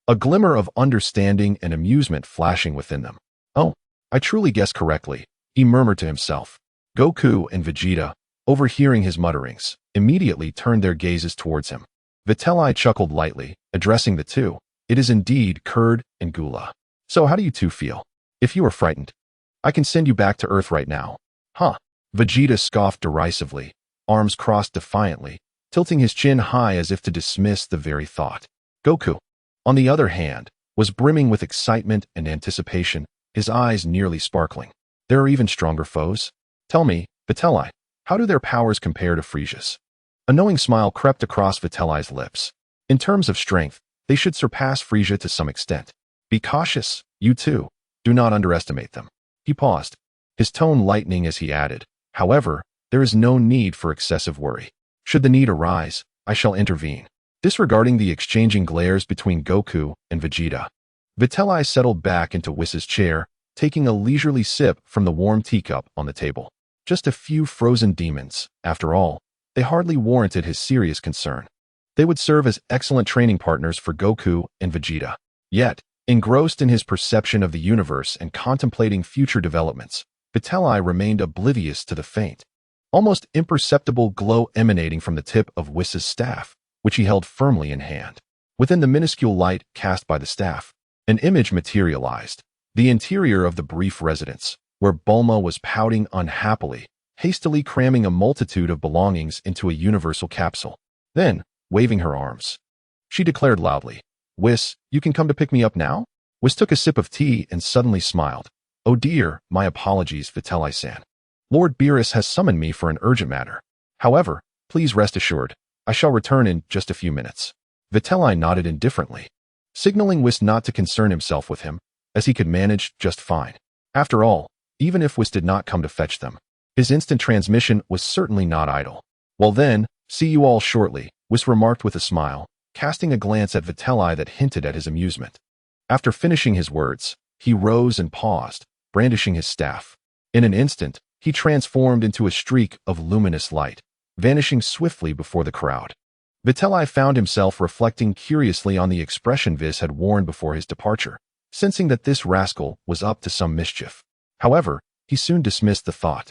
a glimmer of understanding and amusement flashing within them. Oh, I truly guessed correctly, he murmured to himself. Goku and Vegeta, overhearing his mutterings, immediately turned their gazes towards him. Vitali chuckled lightly, addressing the two. It is indeed Kurd and Gula. So how do you two feel? If you are frightened, I can send you back to Earth right now. Huh? Vegeta scoffed derisively, arms crossed defiantly, tilting his chin high as if to dismiss the very thought. Goku, on the other hand, was brimming with excitement and anticipation, his eyes nearly sparkling. There are even stronger foes? Tell me, Vitali, how do their powers compare to Frieza's? A knowing smile crept across Vitali's lips. In terms of strength, they should surpass Frieza to some extent. Be cautious, you too. Do not underestimate them. He paused, his tone lightening as he added, however, there is no need for excessive worry. Should the need arise, I shall intervene. Disregarding the exchanging glares between Goku and Vegeta, Vitali settled back into Whis' chair, taking a leisurely sip from the warm teacup on the table. Just a few frozen demons, after all, they hardly warranted his serious concern. They would serve as excellent training partners for Goku and Vegeta. Yet, engrossed in his perception of the universe and contemplating future developments, Vitali remained oblivious to the faint, almost imperceptible glow emanating from the tip of Whis' staff, which he held firmly in hand. Within the minuscule light cast by the staff, an image materialized, the interior of the brief residence, where Bulma was pouting unhappily, hastily cramming a multitude of belongings into a universal capsule. Then, waving her arms, she declared loudly, Whis, you can come to pick me up now? Whis took a sip of tea and suddenly smiled. Oh dear, my apologies, Vitali-san. Lord Beerus has summoned me for an urgent matter. However, please rest assured, I shall return in just a few minutes. Vitali nodded indifferently, signaling Whis not to concern himself with him, as he could manage just fine. After all, even if Whis did not come to fetch them, his instant transmission was certainly not idle. Well then, see you all shortly, Whis remarked with a smile, casting a glance at Vitali that hinted at his amusement. After finishing his words, he rose and paused, brandishing his staff. In an instant, he transformed into a streak of luminous light, vanishing swiftly before the crowd. Vitali found himself reflecting curiously on the expression Vis had worn before his departure, sensing that this rascal was up to some mischief. However, he soon dismissed the thought,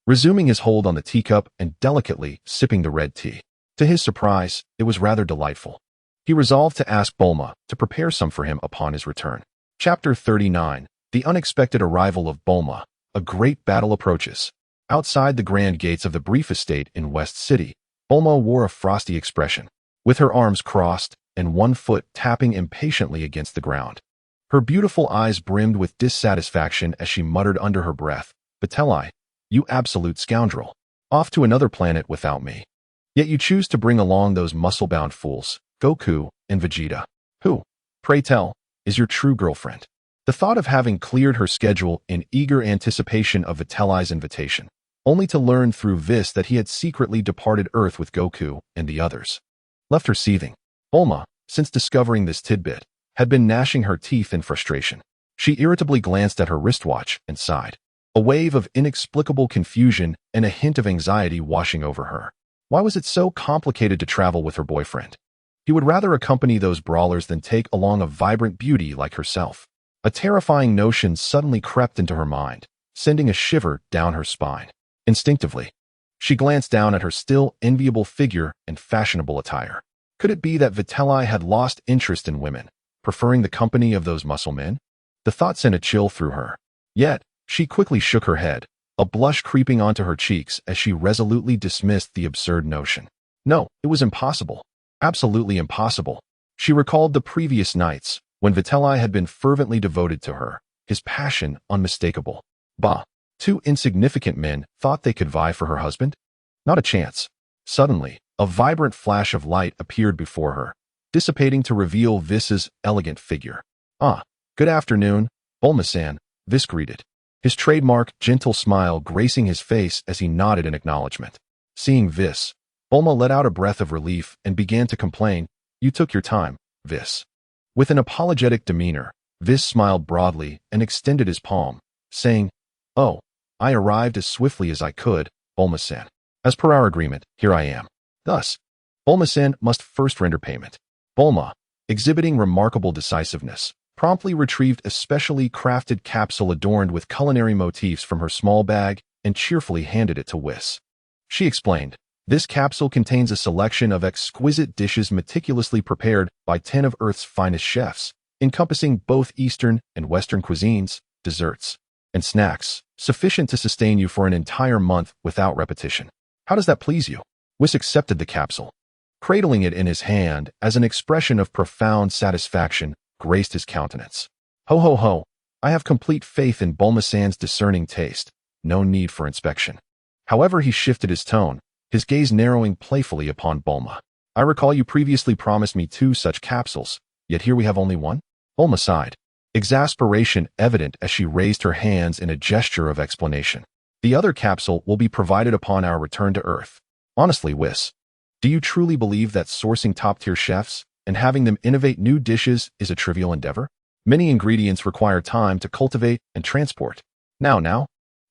resuming his hold on the teacup and delicately sipping the red tea. To his surprise, it was rather delightful. He resolved to ask Bulma to prepare some for him upon his return. Chapter 39. The unexpected arrival of Bulma. A great battle approaches. Outside the grand gates of the brief estate in West City, Bulma wore a frosty expression, with her arms crossed and one foot tapping impatiently against the ground. Her beautiful eyes brimmed with dissatisfaction as she muttered under her breath, Vitali, you absolute scoundrel. Off to another planet without me. Yet you choose to bring along those muscle-bound fools, Goku and Vegeta. Who, pray tell, is your true girlfriend? The thought of having cleared her schedule in eager anticipation of Vitali's invitation, only to learn through Vis that he had secretly departed Earth with Goku and the others, left her seething. Bulma, since discovering this tidbit, had been gnashing her teeth in frustration. She irritably glanced at her wristwatch and sighed, a wave of inexplicable confusion and a hint of anxiety washing over her. Why was it so complicated to travel with her boyfriend? He would rather accompany those brawlers than take along a vibrant beauty like herself. A terrifying notion suddenly crept into her mind, sending a shiver down her spine. Instinctively, she glanced down at her still enviable figure and fashionable attire. Could it be that Vitali had lost interest in women, preferring the company of those muscle men? The thought sent a chill through her. Yet, she quickly shook her head, a blush creeping onto her cheeks as she resolutely dismissed the absurd notion. No, it was impossible. Absolutely impossible. She recalled the previous nights, when Vitri had been fervently devoted to her, his passion unmistakable. Bah! Two insignificant men thought they could vie for her husband? Not a chance. Suddenly, a vibrant flash of light appeared before her, dissipating to reveal Vis's elegant figure. Ah, good afternoon, Bulma-san, Vis greeted, his trademark gentle smile gracing his face as he nodded in acknowledgement. Seeing Vis, Bulma let out a breath of relief and began to complain. You took your time, Vis. With an apologetic demeanor, Vis smiled broadly and extended his palm, saying, Oh, I arrived as swiftly as I could, Bulma-san. As per our agreement, here I am. Thus, Bulma-san must first render payment. Bulma, exhibiting remarkable decisiveness, promptly retrieved a specially crafted capsule adorned with culinary motifs from her small bag and cheerfully handed it to Whis. She explained, This capsule contains a selection of exquisite dishes meticulously prepared by 10 of Earth's finest chefs, encompassing both Eastern and Western cuisines, desserts, and snacks, sufficient to sustain you for an entire month without repetition. How does that please you? Whis accepted the capsule, cradling it in his hand as an expression of profound satisfaction graced his countenance. Ho ho ho, I have complete faith in Bulma-san's discerning taste. No need for inspection. However, he shifted his tone, his gaze narrowing playfully upon Bulma. I recall you previously promised me 2 such capsules, yet here we have only 1? Bulma sighed, exasperation evident as she raised her hands in a gesture of explanation. The other capsule will be provided upon our return to Earth. Honestly, Whis, do you truly believe that sourcing top-tier chefs and having them innovate new dishes is a trivial endeavor? Many ingredients require time to cultivate and transport. Now,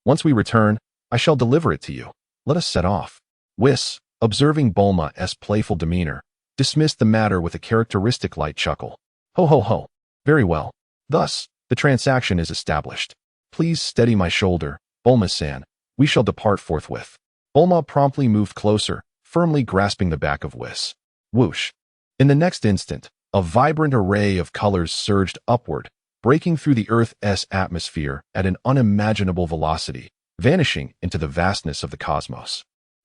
once we return, I shall deliver it to you. Let us set off. Whis, observing Bulma's playful demeanor, dismissed the matter with a characteristic light chuckle. Ho ho ho. Very well. Thus, the transaction is established. Please steady my shoulder, Bulma-san. We shall depart forthwith. Bulma promptly moved closer, firmly grasping the back of Whis. Whoosh. In the next instant, a vibrant array of colors surged upward, breaking through the Earth's atmosphere at an unimaginable velocity, vanishing into the vastness of the cosmos.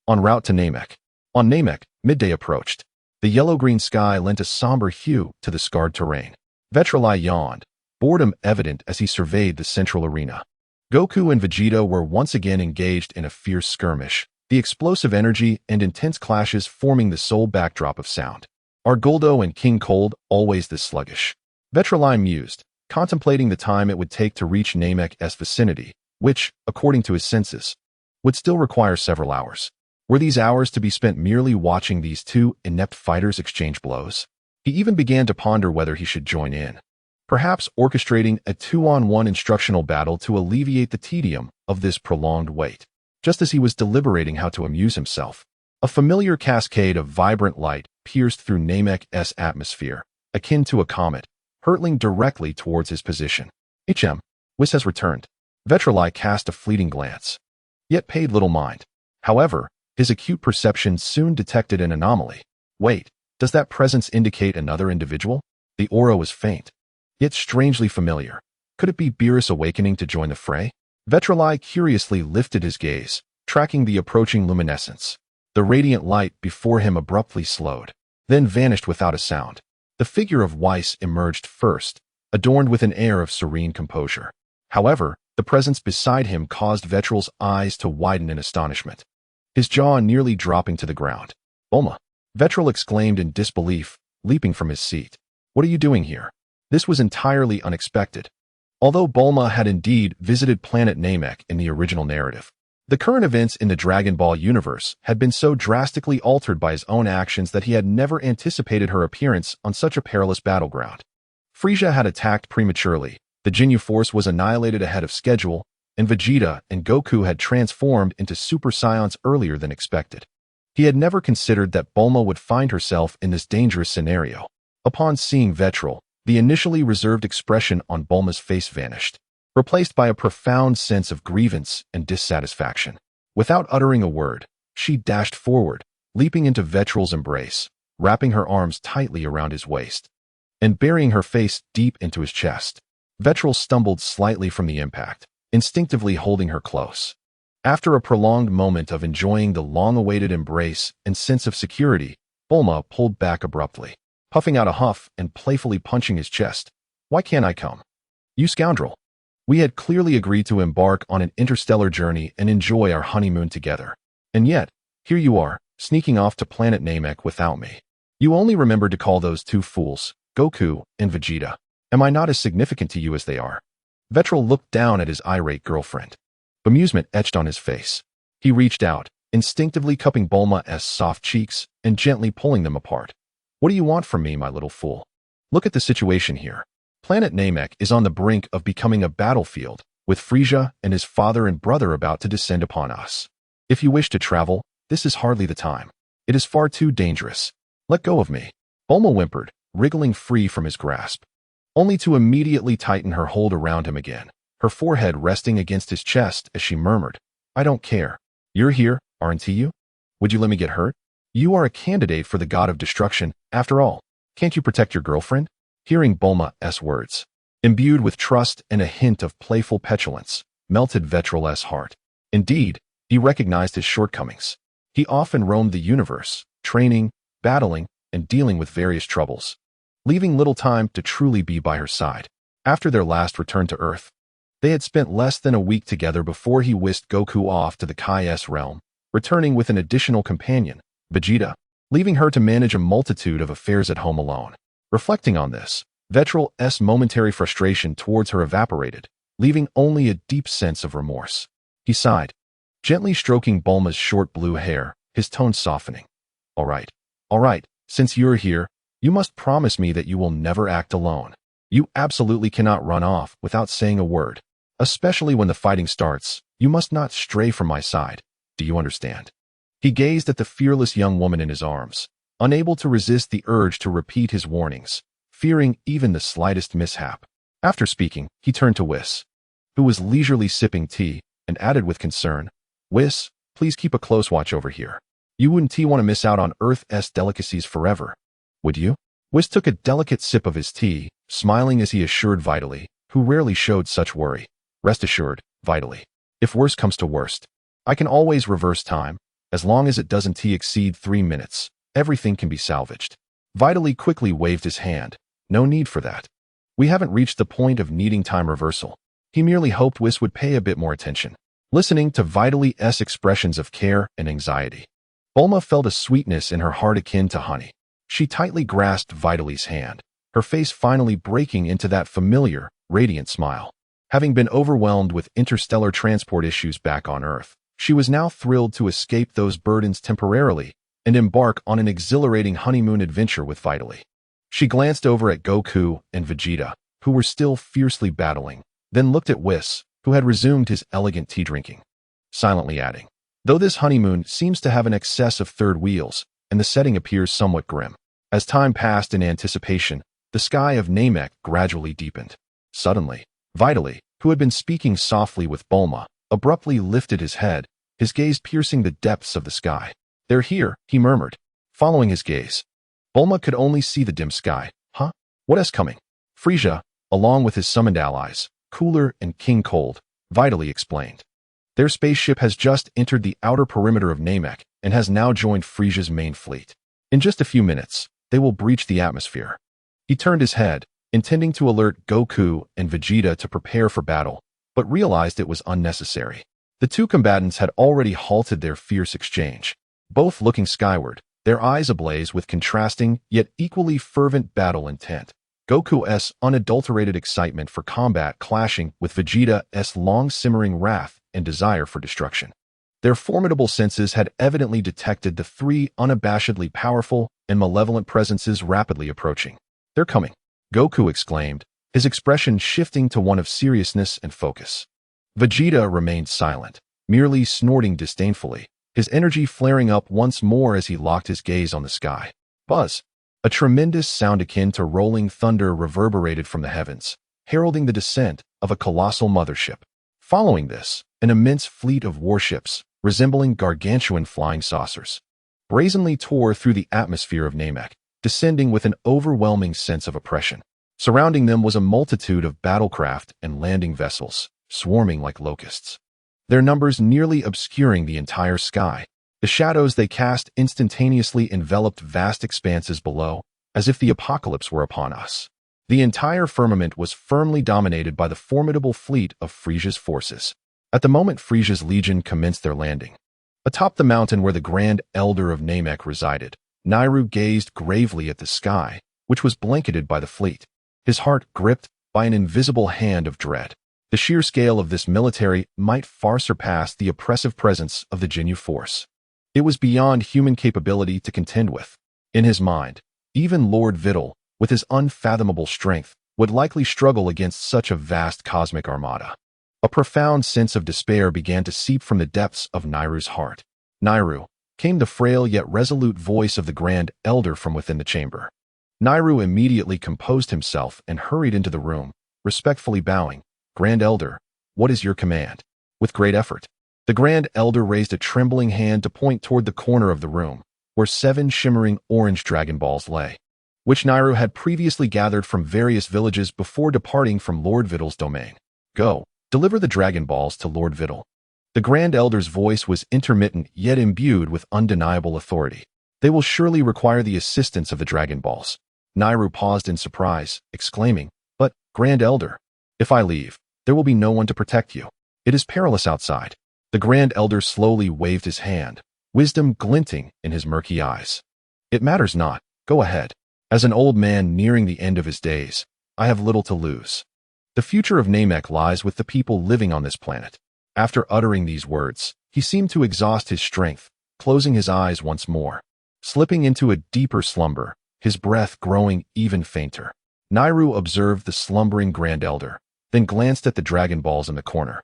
En route to Namek. On Namek, midday approached. The yellow-green sky lent a somber hue to the scarred terrain. Vitri yawned, boredom evident as he surveyed the central arena. Goku and Vegeta were once again engaged in a fierce skirmish, the explosive energy and intense clashes forming the sole backdrop of sound. Are Guldo and King Cold always this sluggish? Vitri mused, contemplating the time it would take to reach Namek's vicinity, which, according to his senses, would still require several hours. Were these hours to be spent merely watching these 2 inept fighters exchange blows? He even began to ponder whether he should join in, perhaps orchestrating a 2-on-1 instructional battle to alleviate the tedium of this prolonged wait. Just as he was deliberating how to amuse himself, a familiar cascade of vibrant light pierced through Namek's atmosphere, akin to a comet, hurtling directly towards his position. Whis has returned. Vitri cast a fleeting glance, yet paid little mind. However, his acute perception soon detected an anomaly. Wait, does that presence indicate another individual? The aura was faint, yet strangely familiar. Could it be Beerus awakening to join the fray? Vitri curiously lifted his gaze, tracking the approaching luminescence. The radiant light before him abruptly slowed, then vanished without a sound. The figure of Whis emerged first, adorned with an air of serene composure. However, the presence beside him caused Vitri's eyes to widen in astonishment, his jaw nearly dropping to the ground. Bulma! Vitri exclaimed in disbelief, leaping from his seat. What are you doing here? This was entirely unexpected. Although Bulma had indeed visited Planet Namek in the original narrative, the current events in the Dragon Ball universe had been so drastically altered by his own actions that he had never anticipated her appearance on such a perilous battleground. Frieza had attacked prematurely, the Ginyu Force was annihilated ahead of schedule, and Vegeta and Goku had transformed into Super Saiyans earlier than expected. He had never considered that Bulma would find herself in this dangerous scenario. Upon seeing Vitri, the initially reserved expression on Bulma's face vanished, replaced by a profound sense of grievance and dissatisfaction. Without uttering a word, she dashed forward, leaping into Vitri's embrace, wrapping her arms tightly around his waist, and burying her face deep into his chest. Vitri stumbled slightly from the impact, instinctively holding her close. After a prolonged moment of enjoying the long-awaited embrace and sense of security, Bulma pulled back abruptly, puffing out a huff and playfully punching his chest. "Why can't I come? You scoundrel! We had clearly agreed to embark on an interstellar journey and enjoy our honeymoon together. And yet, here you are, sneaking off to Planet Namek without me. You only remembered to call those two fools, Goku and Vegeta. Am I not as significant to you as they are?" Vitri looked down at his irate girlfriend. Amusement etched on his face. He reached out, instinctively cupping Bulma's soft cheeks and gently pulling them apart. "What do you want from me, my little fool? Look at the situation here. Planet Namek is on the brink of becoming a battlefield, with Frieza and his father and brother about to descend upon us. If you wish to travel, this is hardly the time. It is far too dangerous. Let go of me." Bulma whimpered, wriggling free from his grasp, only to immediately tighten her hold around him again, her forehead resting against his chest as she murmured, "I don't care. You're here, aren't you? Would you let me get hurt? You are a candidate for the god of destruction, after all. Can't you protect your girlfriend?" Hearing Bulma's words, imbued with trust and a hint of playful petulance, melted Vitri's heart. Indeed, he recognized his shortcomings. He often roamed the universe, training, battling, and dealing with various troubles, leaving little time to truly be by her side. After their last return to Earth, they had spent less than a week together before he whisked Goku off to the Kai's realm, returning with an additional companion, Vegeta, leaving her to manage a multitude of affairs at home alone. Reflecting on this, Vitri's momentary frustration towards her evaporated, leaving only a deep sense of remorse. He sighed, gently stroking Bulma's short blue hair, his tone softening. All right, since you're here, you must promise me that you will never act alone. You absolutely cannot run off without saying a word. Especially when the fighting starts, you must not stray from my side. Do you understand?" He gazed at the fearless young woman in his arms, unable to resist the urge to repeat his warnings, fearing even the slightest mishap. After speaking, he turned to Whis, who was leisurely sipping tea, and added with concern, "Whis, please keep a close watch over here. You wouldn't want to miss out on Earth's delicacies forever, would you?" Whis took a delicate sip of his tea, smiling as he assured Vitri, who rarely showed such worry. "Rest assured, Vitri. If worst comes to worst, I can always reverse time. As long as it doesn't exceed 3 minutes, everything can be salvaged." Vitri quickly waved his hand. "No need for that. We haven't reached the point of needing time reversal." He merely hoped Whis would pay a bit more attention, listening to Vitri's expressions of care and anxiety. Bulma felt a sweetness in her heart akin to honey. She tightly grasped Vitri's hand, her face finally breaking into that familiar, radiant smile. Having been overwhelmed with interstellar transport issues back on Earth, she was now thrilled to escape those burdens temporarily and embark on an exhilarating honeymoon adventure with Vitri. She glanced over at Goku and Vegeta, who were still fiercely battling, then looked at Whis, who had resumed his elegant tea drinking, silently adding, "Though this honeymoon seems to have an excess of third wheels, and the setting appears somewhat grim." As time passed in anticipation, the sky of Namek gradually deepened. Suddenly, Vitri, who had been speaking softly with Bulma, abruptly lifted his head, his gaze piercing the depths of the sky. "They're here," he murmured, following his gaze. Bulma could only see the dim sky. "Huh? What is coming?" Frieza, along with his summoned allies, Cooler and King Cold, Vitri explained. "Their spaceship has just entered the outer perimeter of Namek and has now joined Frieza's main fleet. In just a few minutes, they will breach the atmosphere." He turned his head, intending to alert Goku and Vegeta to prepare for battle, but realized it was unnecessary. The two combatants had already halted their fierce exchange, both looking skyward, their eyes ablaze with contrasting yet equally fervent battle intent. Goku's unadulterated excitement for combat clashing with Vegeta's long-simmering wrath and desire for destruction. Their formidable senses had evidently detected the three unabashedly powerful and malevolent presences rapidly approaching. "They're coming," Goku exclaimed, his expression shifting to one of seriousness and focus. Vegeta remained silent, merely snorting disdainfully, his energy flaring up once more as he locked his gaze on the sky. Buzz! A tremendous sound akin to rolling thunder reverberated from the heavens, heralding the descent of a colossal mothership. Following this, an immense fleet of warships, resembling gargantuan flying saucers, brazenly tore through the atmosphere of Namek, descending with an overwhelming sense of oppression. Surrounding them was a multitude of battlecraft and landing vessels, swarming like locusts. their numbers nearly obscuring the entire sky. The shadows they cast instantaneously enveloped vast expanses below, as if the apocalypse were upon us. The entire firmament was firmly dominated by the formidable fleet of Frieza's forces. At the moment Frieza's legion commenced their landing. Atop the mountain where the Grand Elder of Namek resided, Nairu gazed gravely at the sky, which was blanketed by the fleet, his heart gripped by an invisible hand of dread. The sheer scale of this military might far surpass the oppressive presence of the Jinyu force. It was beyond human capability to contend with. In his mind, even Lord Vittel, with his unfathomable strength, would likely struggle against such a vast cosmic armada. A profound sense of despair began to seep from the depths of Nairu's heart. Nairu, came the frail yet resolute voice of the Grand Elder from within the chamber. Nairu immediately composed himself and hurried into the room, respectfully bowing. Grand Elder, what is your command? With great effort, the Grand Elder raised a trembling hand to point toward the corner of the room, where 7 shimmering orange Dragon Balls lay, which Nairu had previously gathered from various villages before departing from Lord Vittel's domain. Go, deliver the Dragon Balls to Lord Vittel. The Grand Elder's voice was intermittent yet imbued with undeniable authority. They will surely require the assistance of the Dragon Balls. Nairu paused in surprise, exclaiming, But, Grand Elder, if I leave, there will be no one to protect you. It is perilous outside. The Grand Elder slowly waved his hand, wisdom glinting in his murky eyes. It matters not, go ahead. As an old man nearing the end of his days, I have little to lose. The future of Namek lies with the people living on this planet. After uttering these words, he seemed to exhaust his strength, closing his eyes once more. Slipping into a deeper slumber, his breath growing even fainter. Nairu observed the slumbering Grand Elder, then glanced at the Dragon Balls in the corner.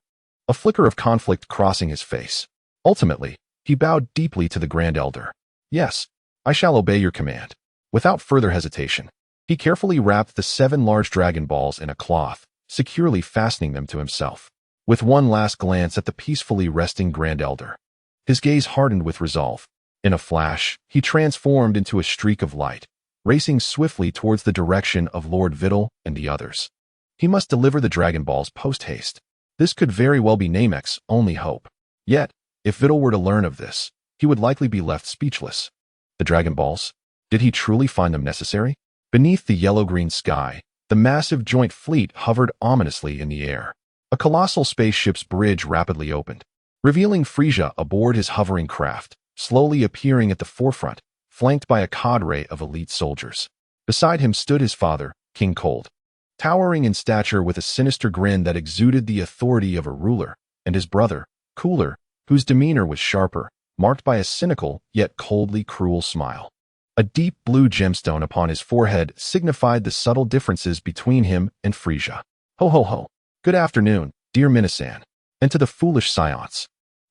A flicker of conflict crossing his face. Ultimately, he bowed deeply to the Grand Elder. Yes, I shall obey your command. Without further hesitation, he carefully wrapped the 7 large Dragon Balls in a cloth, securely fastening them to himself. With one last glance at the peacefully resting Grand Elder, his gaze hardened with resolve. In a flash, he transformed into a streak of light, racing swiftly towards the direction of Lord Vittel and the others. He must deliver the Dragon Balls post-haste. This could very well be Namek's only hope. Yet, if Vittel were to learn of this, he would likely be left speechless. The Dragon Balls? Did he truly find them necessary? Beneath the yellow-green sky, the massive joint fleet hovered ominously in the air. A colossal spaceship's bridge rapidly opened, revealing Frieza aboard his hovering craft, slowly appearing at the forefront, flanked by a cadre of elite soldiers. Beside him stood his father, King Cold, towering in stature with a sinister grin that exuded the authority of a ruler, and his brother, Cooler, whose demeanor was sharper, marked by a cynical yet coldly cruel smile. A deep blue gemstone upon his forehead signified the subtle differences between him and Frieza. Ho ho ho. Good afternoon, dear Minasan, and to the foolish Saiyans.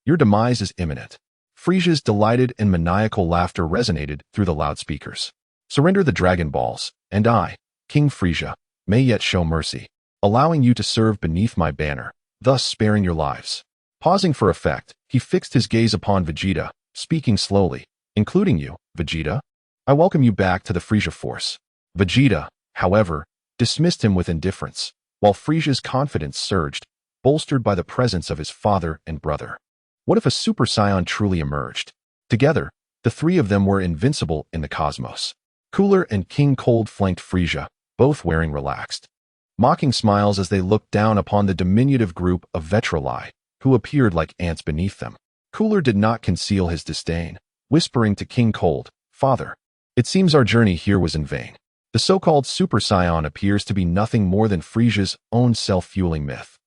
Your demise is imminent. Frieza's delighted and maniacal laughter resonated through the loudspeakers. Surrender the Dragon Balls, and I, King Frieza, may yet show mercy, allowing you to serve beneath my banner, thus sparing your lives. Pausing for effect, he fixed his gaze upon Vegeta, speaking slowly, including you, Vegeta. I welcome you back to the Frieza Force. Vegeta, however, dismissed him with indifference, while Frieza's confidence surged, bolstered by the presence of his father and brother. What if a Super Saiyan truly emerged? Together, the 3 of them were invincible in the cosmos. Cooler and King Cold flanked Frieza, both wearing relaxed, mocking smiles as they looked down upon the diminutive group of Vitri, who appeared like ants beneath them. Cooler did not conceal his disdain, whispering to King Cold, Father, it seems our journey here was in vain. The so-called Super Saiyan appears to be nothing more than Frieza's own self-fueling myth.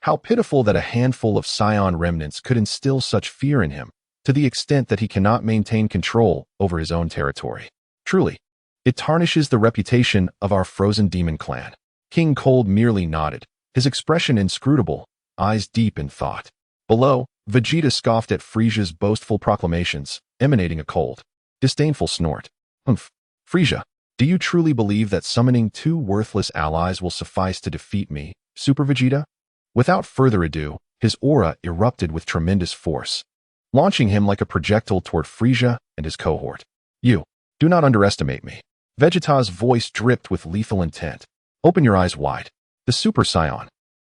How pitiful that a handful of Saiyan remnants could instill such fear in him, to the extent that he cannot maintain control over his own territory. Truly, it tarnishes the reputation of our frozen demon clan. King Cold merely nodded, his expression inscrutable, eyes deep in thought. Below, Vegeta scoffed at Frieza's boastful proclamations, emanating a cold, disdainful snort. Hmph. Frieza, do you truly believe that summoning 2 worthless allies will suffice to defeat me, Super Vegeta? Without further ado, his aura erupted with tremendous force, launching him like a projectile toward Frieza and his cohort. You, do not underestimate me. Vegeta's voice dripped with lethal intent. Open your eyes wide. The Super Saiyan,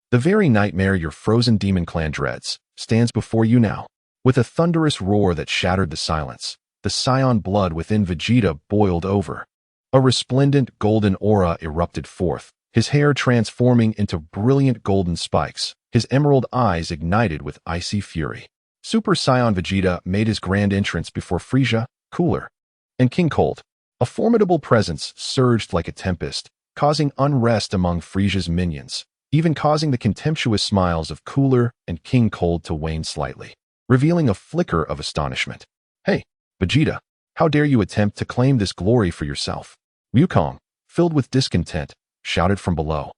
the very nightmare your frozen demon clan dreads, stands before you now. With a thunderous roar that shattered the silence, the Saiyan blood within Vegeta boiled over. A resplendent golden aura erupted forth, his hair transforming into brilliant golden spikes, his emerald eyes ignited with icy fury. Super Saiyan Vegeta made his grand entrance before Frieza, Cooler, and King Cold. A formidable presence surged like a tempest, causing unrest among Frieza's minions, even causing the contemptuous smiles of Cooler and King Cold to wane slightly, revealing a flicker of astonishment. "Hey, Vegeta, how dare you attempt to claim this glory for yourself?" Wukong, filled with discontent, shouted from below.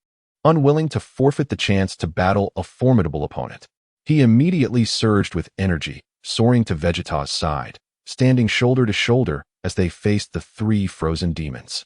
Unwilling to forfeit the chance to battle a formidable opponent, he immediately surged with energy, soaring to Vegeta's side, standing shoulder to shoulder as they faced the three frozen demons.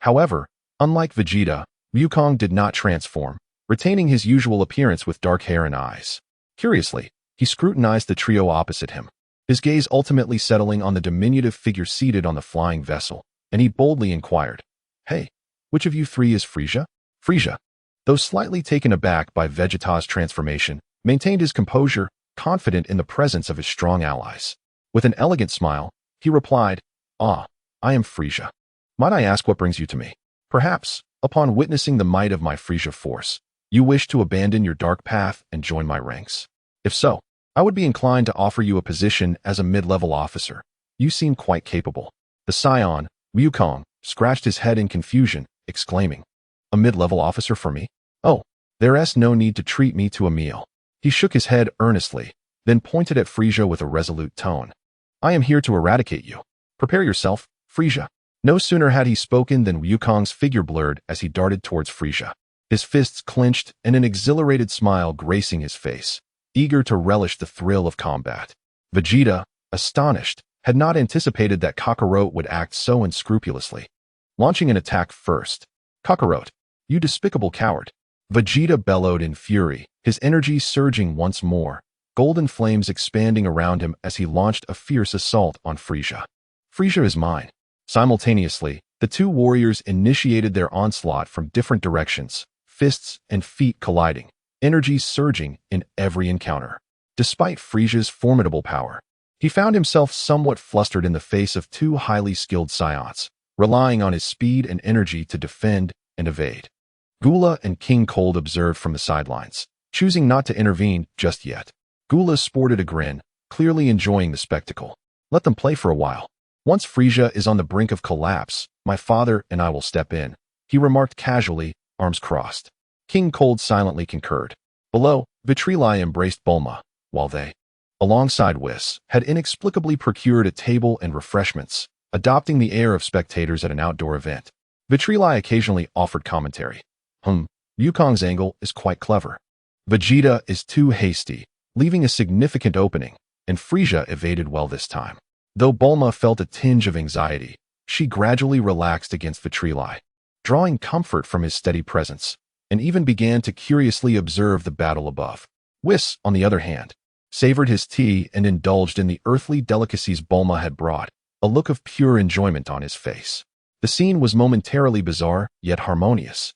However, unlike Vegeta, Wukong did not transform, retaining his usual appearance with dark hair and eyes. Curiously, he scrutinized the trio opposite him, his gaze ultimately settling on the diminutive figure seated on the flying vessel, and he boldly inquired, "Hey, which of you three is Frieza?" Frieza, though slightly taken aback by Vegeta's transformation, maintained his composure, confident in the presence of his strong allies. With an elegant smile, he replied, "Ah, I am Frieza. Might I ask what brings you to me? Perhaps, upon witnessing the might of my Frieza force, you wish to abandon your dark path and join my ranks. If so, I would be inclined to offer you a position as a mid-level officer. You seem quite capable." The Saiyan, Wukong, scratched his head in confusion, exclaiming, "A mid-level officer for me? Oh, there's no need to treat me to a meal." He shook his head earnestly, then pointed at Frieza with a resolute tone. "I am here to eradicate you. Prepare yourself, Frieza." No sooner had he spoken than Wukong's figure blurred as he darted towards Frieza, his fists clenched and an exhilarated smile gracing his face, eager to relish the thrill of combat. Vegeta, astonished, had not anticipated that Kakarot would act so unscrupulously. Launching an attack first. "Kakarot, you despicable coward!" Vegeta bellowed in fury, his energy surging once more, golden flames expanding around him as he launched a fierce assault on Frieza. "Frieza is mine." Simultaneously, the two warriors initiated their onslaught from different directions, fists and feet colliding, energy surging in every encounter. Despite Frieza's formidable power, he found himself somewhat flustered in the face of two highly skilled Saiyans, relying on his speed and energy to defend and evade. Gula and King Cold observed from the sidelines, choosing not to intervene just yet. Gula sported a grin, clearly enjoying the spectacle. "Let them play for a while. Once Frieza is on the brink of collapse, my father and I will step in," he remarked casually, arms crossed. King Cold silently concurred. Below, Vitri embraced Bulma, while they, alongside Whis, had inexplicably procured a table and refreshments, adopting the air of spectators at an outdoor event. Vitri occasionally offered commentary. Wukong's angle is quite clever. Vegeta is too hasty, leaving a significant opening, and Frieza evaded well this time. Though Bulma felt a tinge of anxiety, she gradually relaxed against Vitri, drawing comfort from his steady presence, and even began to curiously observe the battle above. Whis, on the other hand, savored his tea and indulged in the earthly delicacies Bulma had brought, a look of pure enjoyment on his face. The scene was momentarily bizarre, yet harmonious.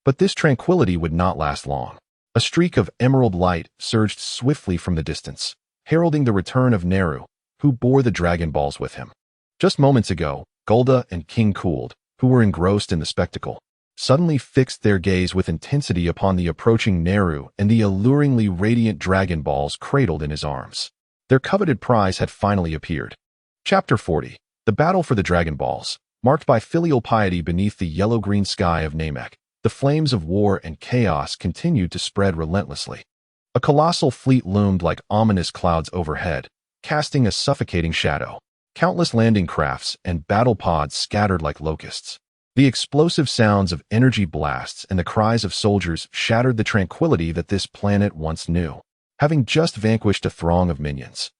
But this tranquility would not last long. A streak of emerald light surged swiftly from the distance, heralding the return of Neru, who bore the Dragon Balls with him. Just moments ago, Gulda and King Cold, who were engrossed in the spectacle, suddenly fixed their gaze with intensity upon the approaching Neru and the alluringly radiant Dragon Balls cradled in his arms. Their coveted prize had finally appeared. Chapter 40. The Battle for the Dragon Balls, marked by filial piety beneath the yellow-green sky of Namek. The flames of war and chaos continued to spread relentlessly. A colossal fleet loomed like ominous clouds overhead, casting a suffocating shadow. Countless landing crafts and battle pods scattered like locusts. The explosive sounds of energy blasts and the cries of soldiers shattered the tranquility that this planet once knew, having just vanquished a throng of minions.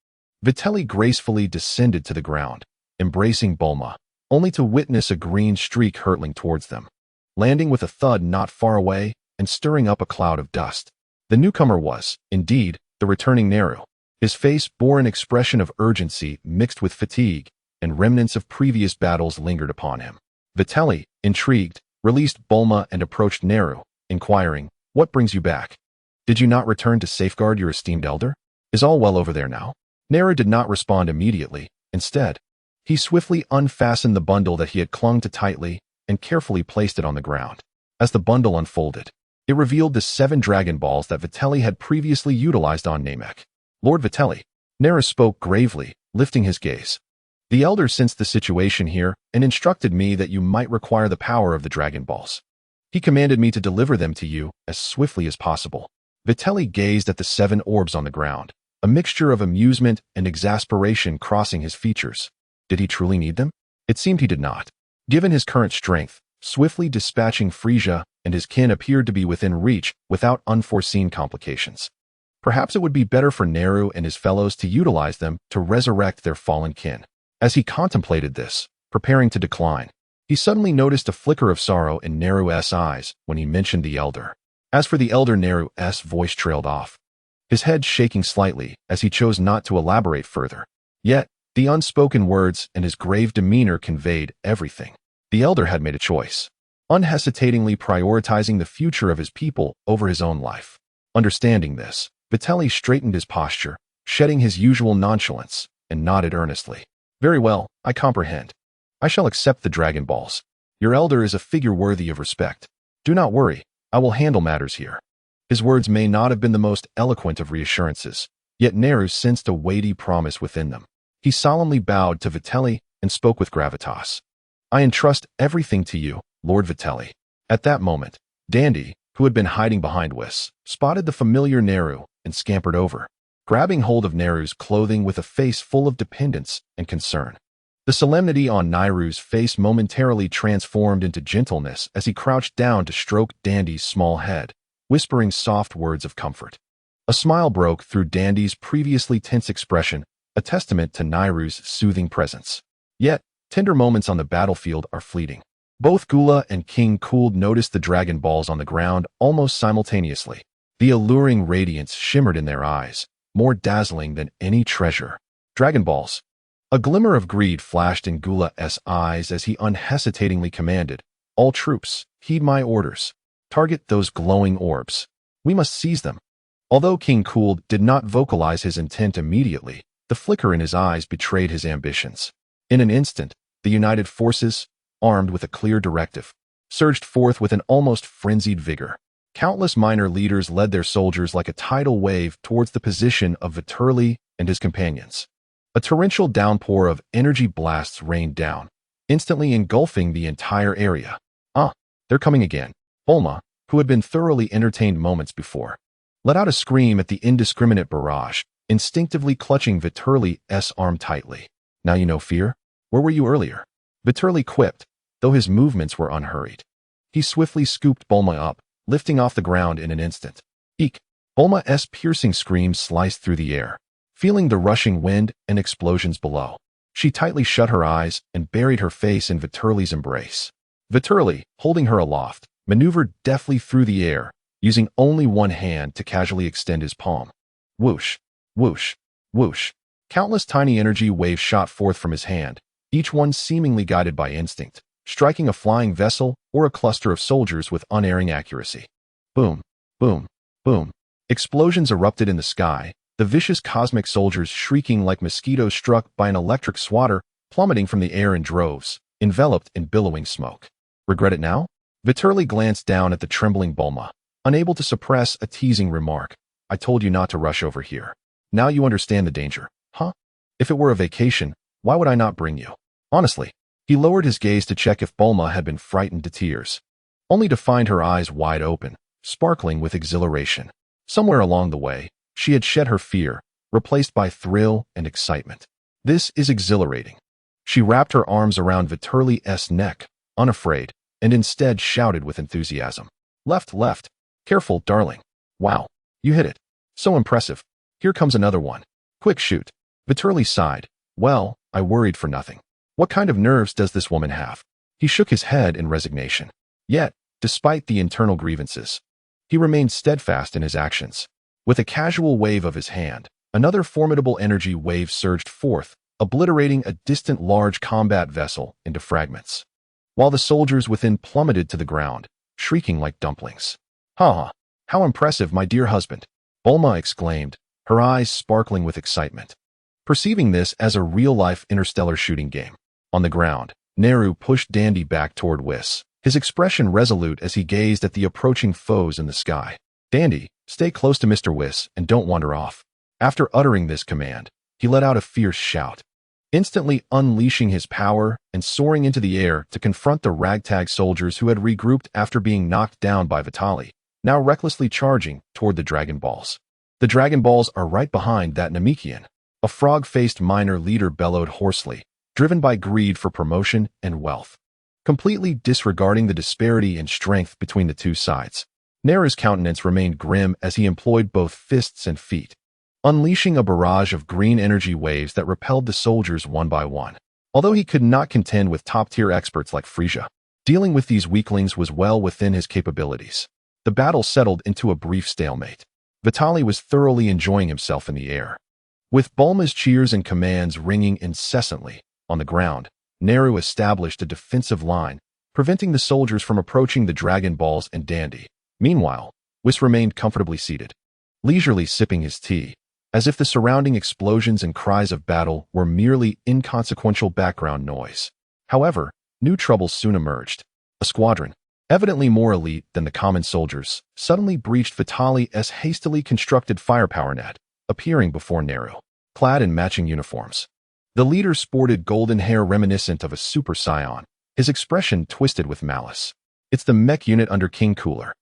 Vitri gracefully descended to the ground, embracing Bulma, only to witness a green streak hurtling towards them, landing with a thud not far away and stirring up a cloud of dust. The newcomer was, indeed, the returning Neru. His face bore an expression of urgency mixed with fatigue, and remnants of previous battles lingered upon him. Vitri, intrigued, released Bulma and approached Neru, inquiring, "What brings you back? Did you not return to safeguard your esteemed elder?" Is all well over there now? Naru did not respond immediately. Instead, he swiftly unfastened the bundle that he had clung to tightly and carefully placed it on the ground. As the bundle unfolded, it revealed the 7 Dragon Balls that Vitri had previously utilized on Namek. Lord Vitri, Naru spoke gravely, lifting his gaze. The Elder sensed the situation here and instructed me that you might require the power of the Dragon Balls. He commanded me to deliver them to you as swiftly as possible. Vitri gazed at the 7 orbs on the ground, a mixture of amusement and exasperation crossing his features. Did he truly need them? It seemed he did not. Given his current strength, swiftly dispatching Frieza and his kin appeared to be within reach without unforeseen complications. Perhaps it would be better for Naru and his fellows to utilize them to resurrect their fallen kin. As he contemplated this, preparing to decline, he suddenly noticed a flicker of sorrow in Naru's eyes when he mentioned the Elder. As for the Elder, Naru's voice trailed off, his head shaking slightly as he chose not to elaborate further. Yet, the unspoken words and his grave demeanor conveyed everything. The Elder had made a choice, unhesitatingly prioritizing the future of his people over his own life. Understanding this, Vitri straightened his posture, shedding his usual nonchalance, and nodded earnestly. Very well, I comprehend. I shall accept the Dragon Balls. Your Elder is a figure worthy of respect. Do not worry, I will handle matters here. His words may not have been the most eloquent of reassurances, yet Naru sensed a weighty promise within them. He solemnly bowed to Vitri and spoke with gravitas. I entrust everything to you, Lord Vitri. At that moment, Dandy, who had been hiding behind Whis, spotted the familiar Naru and scampered over, grabbing hold of Naru's clothing with a face full of dependence and concern. The solemnity on Naru's face momentarily transformed into gentleness as he crouched down to stroke Dandy's small head, whispering soft words of comfort. A smile broke through Dandy's previously tense expression, a testament to Naru's soothing presence. Yet, tender moments on the battlefield are fleeting. Both Gula and King Cooled noticed the Dragon Balls on the ground almost simultaneously. The alluring radiance shimmered in their eyes, more dazzling than any treasure. Dragon Balls. A glimmer of greed flashed in Gula's eyes as he unhesitatingly commanded, all troops, heed my orders. Target those glowing orbs. We must seize them. Although King Cooled did not vocalize his intent immediately, the flicker in his eyes betrayed his ambitions. In an instant, the united forces, armed with a clear directive, surged forth with an almost frenzied vigor. Countless minor leaders led their soldiers like a tidal wave towards the position of Vitri and his companions. A torrential downpour of energy blasts rained down, instantly engulfing the entire area. Ah, they're coming again. Bulma, who had been thoroughly entertained moments before, let out a scream at the indiscriminate barrage, instinctively clutching Vitri's arm tightly. Now you know fear? Where were you earlier? Vitri quipped, though his movements were unhurried. He swiftly scooped Bulma up, lifting off the ground in an instant. Eek! Bulma's piercing scream sliced through the air, feeling the rushing wind and explosions below. She tightly shut her eyes and buried her face in Vitri's embrace. Vitri, holding her aloft, maneuvered deftly through the air, using only one hand to casually extend his palm. Whoosh, whoosh, whoosh. Countless tiny energy waves shot forth from his hand, each one seemingly guided by instinct, striking a flying vessel or a cluster of soldiers with unerring accuracy. Boom, boom, boom. Explosions erupted in the sky, the vicious cosmic soldiers shrieking like mosquitoes struck by an electric swatter, plummeting from the air in droves, enveloped in billowing smoke. Regret it now? Vitri glanced down at the trembling Bulma, unable to suppress a teasing remark. I told you not to rush over here. Now you understand the danger, huh? If it were a vacation, why would I not bring you? Honestly, he lowered his gaze to check if Bulma had been frightened to tears, only to find her eyes wide open, sparkling with exhilaration. Somewhere along the way, she had shed her fear, replaced by thrill and excitement. This is exhilarating. She wrapped her arms around Vitri's neck, unafraid, and instead shouted with enthusiasm. Left, left. Careful, darling. Wow, you hit it. So impressive. Here comes another one. Quick, shoot. Vitri sighed. Well, I worried for nothing. What kind of nerves does this woman have? He shook his head in resignation. Yet, despite the internal grievances, he remained steadfast in his actions. With a casual wave of his hand, another formidable energy wave surged forth, obliterating a distant large combat vessel into fragments, while the soldiers within plummeted to the ground, shrieking like dumplings. Ha ha! How impressive, my dear husband! Bulma exclaimed, her eyes sparkling with excitement. Perceiving this as a real-life interstellar shooting game. On the ground, Neru pushed Dandy back toward Whis, his expression resolute as he gazed at the approaching foes in the sky. Dandy, stay close to Mr. Whis and don't wander off. After uttering this command, he let out a fierce shout, instantly unleashing his power and soaring into the air to confront the ragtag soldiers who had regrouped after being knocked down by Vitali, now recklessly charging toward the Dragon Balls. The Dragon Balls are right behind that Namekian, a frog-faced minor leader bellowed hoarsely, driven by greed for promotion and wealth. Completely disregarding the disparity in strength between the two sides, Neru's countenance remained grim as he employed both fists and feet, unleashing a barrage of green energy waves that repelled the soldiers one by one. Although he could not contend with top-tier experts like Frieza, dealing with these weaklings was well within his capabilities. The battle settled into a brief stalemate. Vitali was thoroughly enjoying himself in the air. With Bulma's cheers and commands ringing incessantly, on the ground, Neru established a defensive line, preventing the soldiers from approaching the Dragon Balls and Dandy. Meanwhile, Whis remained comfortably seated, leisurely sipping his tea, as if the surrounding explosions and cries of battle were merely inconsequential background noise. However, new troubles soon emerged. A squadron, evidently more elite than the common soldiers, suddenly breached Vitali's hastily constructed firepower net, appearing before Neru, clad in matching uniforms. The leader sported golden hair reminiscent of a Super Saiyan, his expression twisted with malice. It's the mech unit under King Cooler.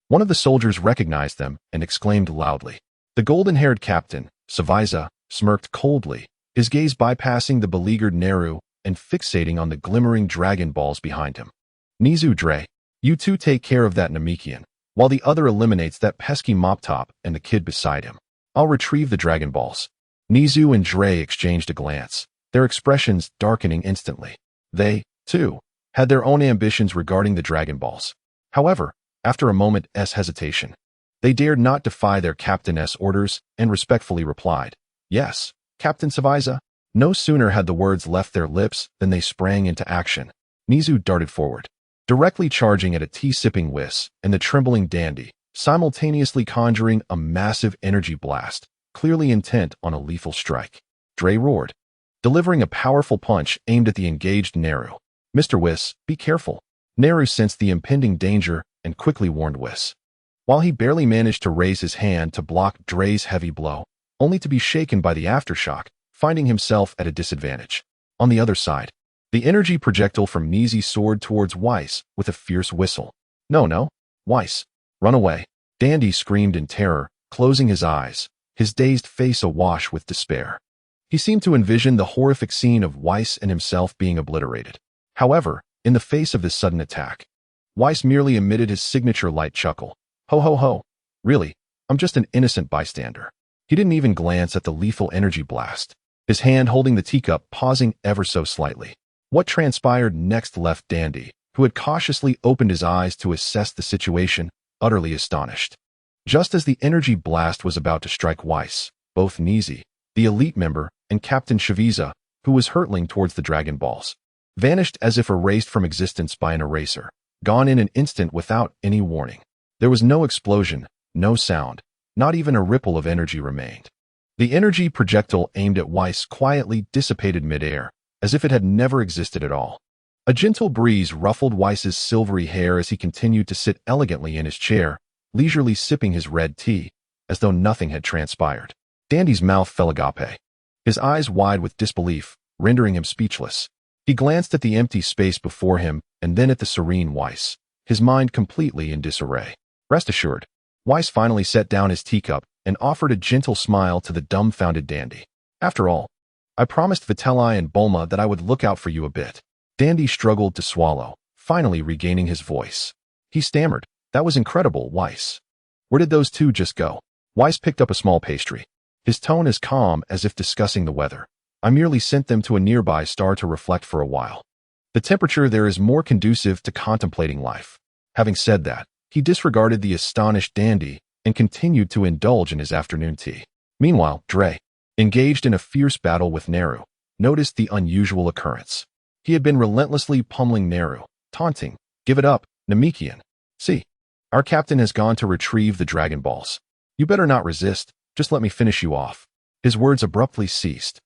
One of the soldiers recognized them and exclaimed loudly. The golden-haired captain, Saviza, smirked coldly, his gaze bypassing the beleaguered Neru and fixating on the glimmering Dragon Balls behind him. Nizu Dre, you two take care of that Namekian, while the other eliminates that pesky Mop Top and the kid beside him. I'll retrieve the Dragon Balls. Nizu and Dre exchanged a glance, their expressions darkening instantly. They, too, had their own ambitions regarding the Dragon Balls. However, after a moment's hesitation, they dared not defy their captain's orders and respectfully replied, "Yes, Captain Saviza." No sooner had the words left their lips than they sprang into action. Nizu darted forward, directly charging at a tea-sipping Whis and the trembling Dandy, simultaneously conjuring a massive energy blast, clearly intent on a lethal strike. Dre roared, delivering a powerful punch aimed at the engaged Neru. "Mr. Whis, be careful." Neru sensed the impending danger and quickly warned Whis, while he barely managed to raise his hand to block Dre's heavy blow, only to be shaken by the aftershock, finding himself at a disadvantage. On the other side, the energy projectile from Nizi soared towards Whis with a fierce whistle. No, Whis, run away." Dandy screamed in terror, closing his eyes, his dazed face awash with despair. He seemed to envision the horrific scene of Whis and himself being obliterated. However, in the face of this sudden attack, Whis merely emitted his signature light chuckle. Ho ho ho. Really, I'm just an innocent bystander. He didn't even glance at the lethal energy blast, his hand holding the teacup pausing ever so slightly. What transpired next left Dandy, who had cautiously opened his eyes to assess the situation, utterly astonished. Just as the energy blast was about to strike Whis, both Nizi, the elite member, and Captain Shaviza, who was hurtling towards the Dragon Balls, vanished as if erased from existence by an eraser, gone in an instant without any warning. There was no explosion, no sound, not even a ripple of energy remained. The energy projectile aimed at Whis quietly dissipated midair, as if it had never existed at all. A gentle breeze ruffled Whis's silvery hair as he continued to sit elegantly in his chair, leisurely sipping his red tea, as though nothing had transpired. Dandy's mouth fell agape, his eyes wide with disbelief, rendering him speechless. He glanced at the empty space before him and then at the serene Whis, his mind completely in disarray. Rest assured, Whis finally set down his teacup and offered a gentle smile to the dumbfounded Dandy. After all, I promised Vitali and Bulma that I would look out for you a bit. Dandy struggled to swallow, finally regaining his voice. He stammered, "That was incredible, Whis. Where did those two just go?" Whis picked up a small pastry, his tone as calm as if discussing the weather. "I merely sent them to a nearby star to reflect for a while. The temperature there is more conducive to contemplating life." Having said that, he disregarded the astonished Dandy and continued to indulge in his afternoon tea. Meanwhile, Dre, engaged in a fierce battle with Neru, noticed the unusual occurrence. He had been relentlessly pummeling Neru, taunting, "Give it up, Namekian. See, our captain has gone to retrieve the Dragon Balls. You better not resist." Just let me finish you off. His words abruptly ceased,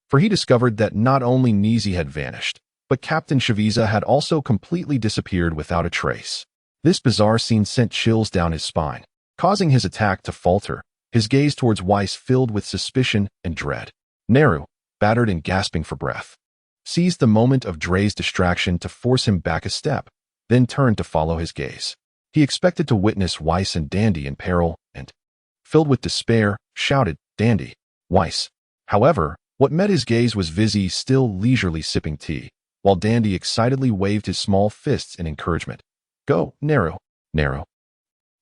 for he discovered that not only Nizi had vanished, but Captain Frieza had also completely disappeared without a trace. This bizarre scene sent chills down his spine, causing his attack to falter, his gaze towards Weiss filled with suspicion and dread. Naru, battered and gasping for breath, seized the moment of Dre's distraction to force him back a step, then turned to follow his gaze. He expected to witness Weiss and Dandy in peril and, filled with despair, shouted, "Dandy! Weiss!" However, what met his gaze was Vizzy still leisurely sipping tea, while Dandy excitedly waved his small fists in encouragement. "Go, Naru, Naru."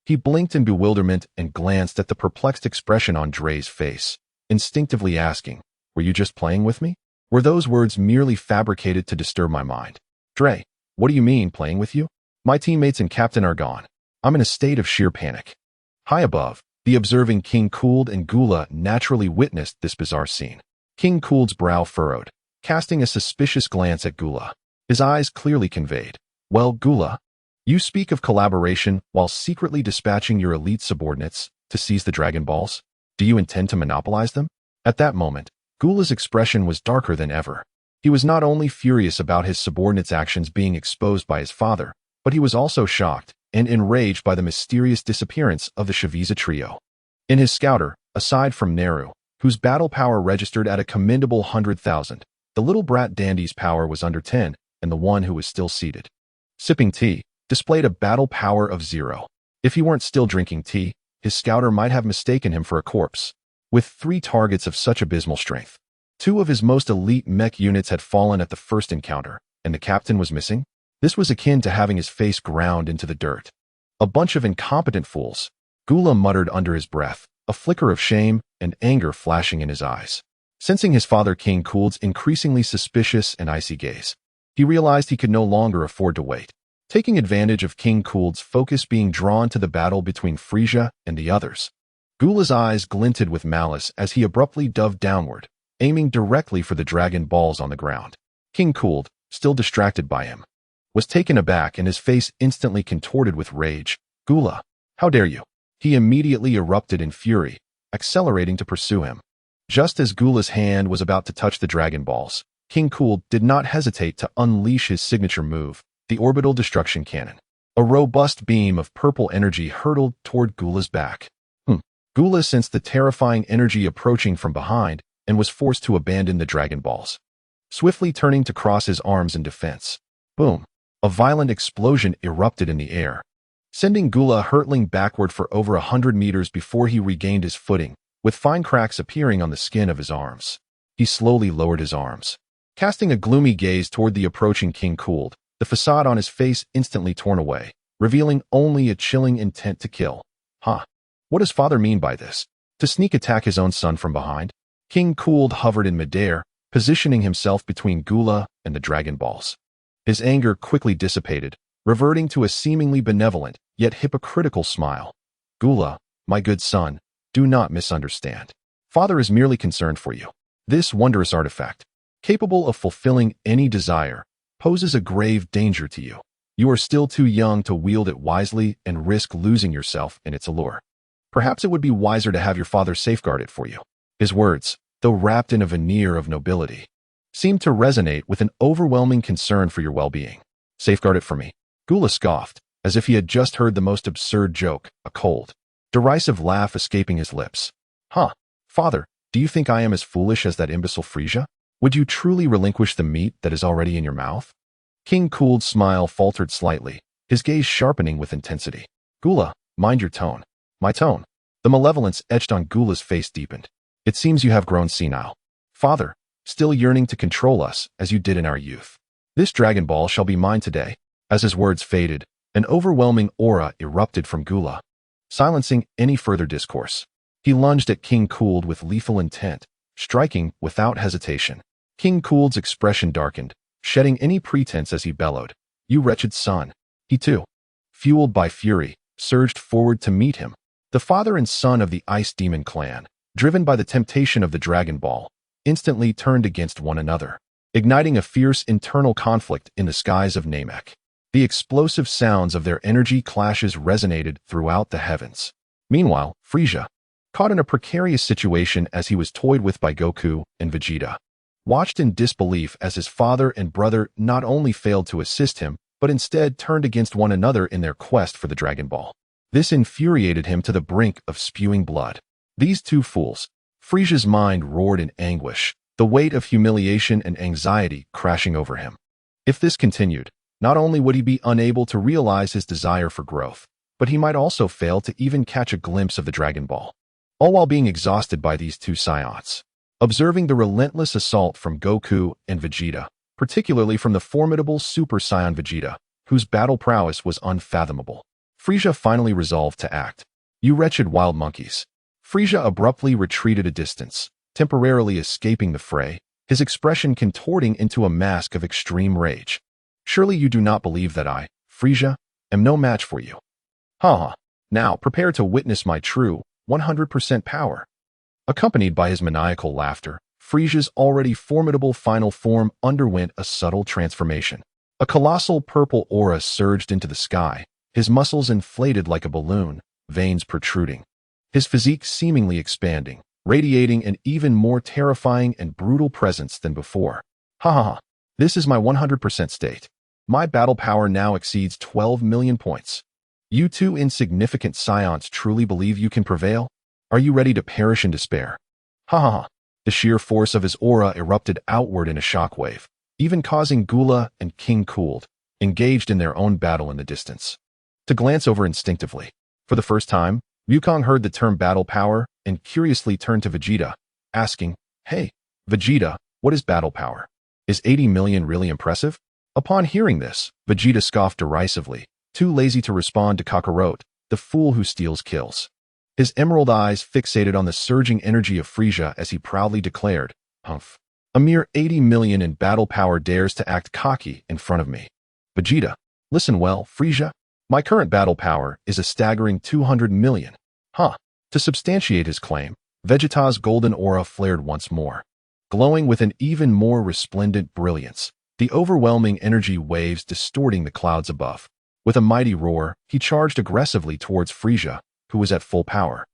He blinked in bewilderment and glanced at the perplexed expression on Dre's face, instinctively asking, "Were you just playing with me? Were those words merely fabricated to disturb my mind?" "Dre, what do you mean, playing with you? My teammates and captain are gone. I'm in a state of sheer panic." High above, the observing King Cooled and Gula naturally witnessed this bizarre scene. King Cooled's brow furrowed, casting a suspicious glance at Gula. His eyes clearly conveyed, "Well, Gula, you speak of collaboration while secretly dispatching your elite subordinates to seize the Dragon Balls? Do you intend to monopolize them?" At that moment, Gula's expression was darker than ever. He was not only furious about his subordinates' actions being exposed by his father, but he was also shocked and enraged by the mysterious disappearance of the Frieza trio. In his scouter, aside from Naru, whose battle power registered at a commendable 100,000, the little brat Dandy's power was under 10, and the one who was still seated, sipping tea, displayed a battle power of 0. If he weren't still drinking tea, his scouter might have mistaken him for a corpse. With 3 targets of such abysmal strength, 2 of his most elite mech units had fallen at the first encounter, and the captain was missing. This was akin to having his face ground into the dirt. "A bunch of incompetent fools," Gula muttered under his breath, a flicker of shame and anger flashing in his eyes. Sensing his father King Cooled's increasingly suspicious and icy gaze, he realized he could no longer afford to wait. Taking advantage of King Cooled's focus being drawn to the battle between Frieza and the others, Gula's eyes glinted with malice as he abruptly dove downward, aiming directly for the Dragon Balls on the ground. King Cooled, still distracted by him, was taken aback and his face instantly contorted with rage. "Gula, how dare you!" He immediately erupted in fury, accelerating to pursue him. Just as Gula's hand was about to touch the Dragon Balls, King Cooled did not hesitate to unleash his signature move, the Orbital Destruction Cannon. A robust beam of purple energy hurtled toward Gula's back. Gula sensed the terrifying energy approaching from behind and was forced to abandon the Dragon Balls, swiftly turning to cross his arms in defense. Boom! A violent explosion erupted in the air, sending Gula hurtling backward for over 100 meters before he regained his footing, with fine cracks appearing on the skin of his arms. He slowly lowered his arms, casting a gloomy gaze toward the approaching King Cooled, the facade on his face instantly torn away, revealing only a chilling intent to kill. What does father mean by this? To sneak attack his own son from behind? King Cooled hovered in midair, positioning himself between Gula and the Dragon Balls. His anger quickly dissipated, reverting to a seemingly benevolent, yet hypocritical smile. "Gula, my good son, do not misunderstand. Father is merely concerned for you. This wondrous artifact, capable of fulfilling any desire, poses a grave danger to you. You are still too young to wield it wisely and risk losing yourself in its allure. Perhaps it would be wiser to have your father safeguard it for you." His words, though wrapped in a veneer of nobility, seemed to resonate with an overwhelming concern for your well-being. "Safeguard it for me?" Gula scoffed, as if he had just heard the most absurd joke, a cold, derisive laugh escaping his lips. Father, do you think I am as foolish as that imbecile Frieza? Would you truly relinquish the meat that is already in your mouth?" King Cooled's smile faltered slightly, his gaze sharpening with intensity. "Gula, mind your tone." "My tone?" The malevolence etched on Gula's face deepened. "It seems you have grown senile. Father, still yearning to control us as you did in our youth. This Dragon Ball shall be mine today." As his words faded, an overwhelming aura erupted from Gula, silencing any further discourse. He lunged at King Cooled with lethal intent, striking without hesitation. King Cooled's expression darkened, shedding any pretense as he bellowed, "You wretched son!" He too, fueled by fury, surged forward to meet him. The father and son of the Ice Demon clan, driven by the temptation of the Dragon Ball, instantly turned against one another, igniting a fierce internal conflict in the skies of Namek. The explosive sounds of their energy clashes resonated throughout the heavens. Meanwhile, Frieza, caught in a precarious situation as he was toyed with by Goku and Vegeta. Watched in disbelief as his father and brother not only failed to assist him, but instead turned against one another in their quest for the Dragon Ball. This infuriated him to the brink of spewing blood. These two fools. Frieza's mind roared in anguish, the weight of humiliation and anxiety crashing over him. If this continued, not only would he be unable to realize his desire for growth, but he might also fail to even catch a glimpse of the Dragon Ball. All while being exhausted by these two Saiyans. Observing the relentless assault from Goku and Vegeta, particularly from the formidable Super Saiyan Vegeta, whose battle prowess was unfathomable, Frieza finally resolved to act. You wretched wild monkeys. Frieza abruptly retreated a distance, temporarily escaping the fray, his expression contorting into a mask of extreme rage. Surely you do not believe that I, Frieza, am no match for you. Ha ha. Now prepare to witness my true, 100% power. Accompanied by his maniacal laughter, Frieza's already formidable final form underwent a subtle transformation. A colossal purple aura surged into the sky, his muscles inflated like a balloon, veins protruding. His physique seemingly expanding, radiating an even more terrifying and brutal presence than before. Ha ha ha. This is my 100% state. My battle power now exceeds 12 million points. You two insignificant Saiyans truly believe you can prevail? Are you ready to perish in despair? Ha ha ha. The sheer force of his aura erupted outward in a shockwave, even causing Gula and King Cooled, engaged in their own battle in the distance, to glance over instinctively. For the first time, Wukong heard the term battle power and curiously turned to Vegeta, asking, Hey, Vegeta, what is battle power? Is 80 million really impressive? Upon hearing this, Vegeta scoffed derisively, too lazy to respond to Kakarot, the fool who steals kills. His emerald eyes fixated on the surging energy of Frieza as he proudly declared, Hmph. A mere 80 million in battle power dares to act cocky in front of me. Vegeta, listen well, Frieza. My current battle power is a staggering 200 million. Huh. To substantiate his claim, Vegeta's golden aura flared once more. Glowing with an even more resplendent brilliance, the overwhelming energy waves distorting the clouds above. With a mighty roar, he charged aggressively towards Frieza, who was at full power.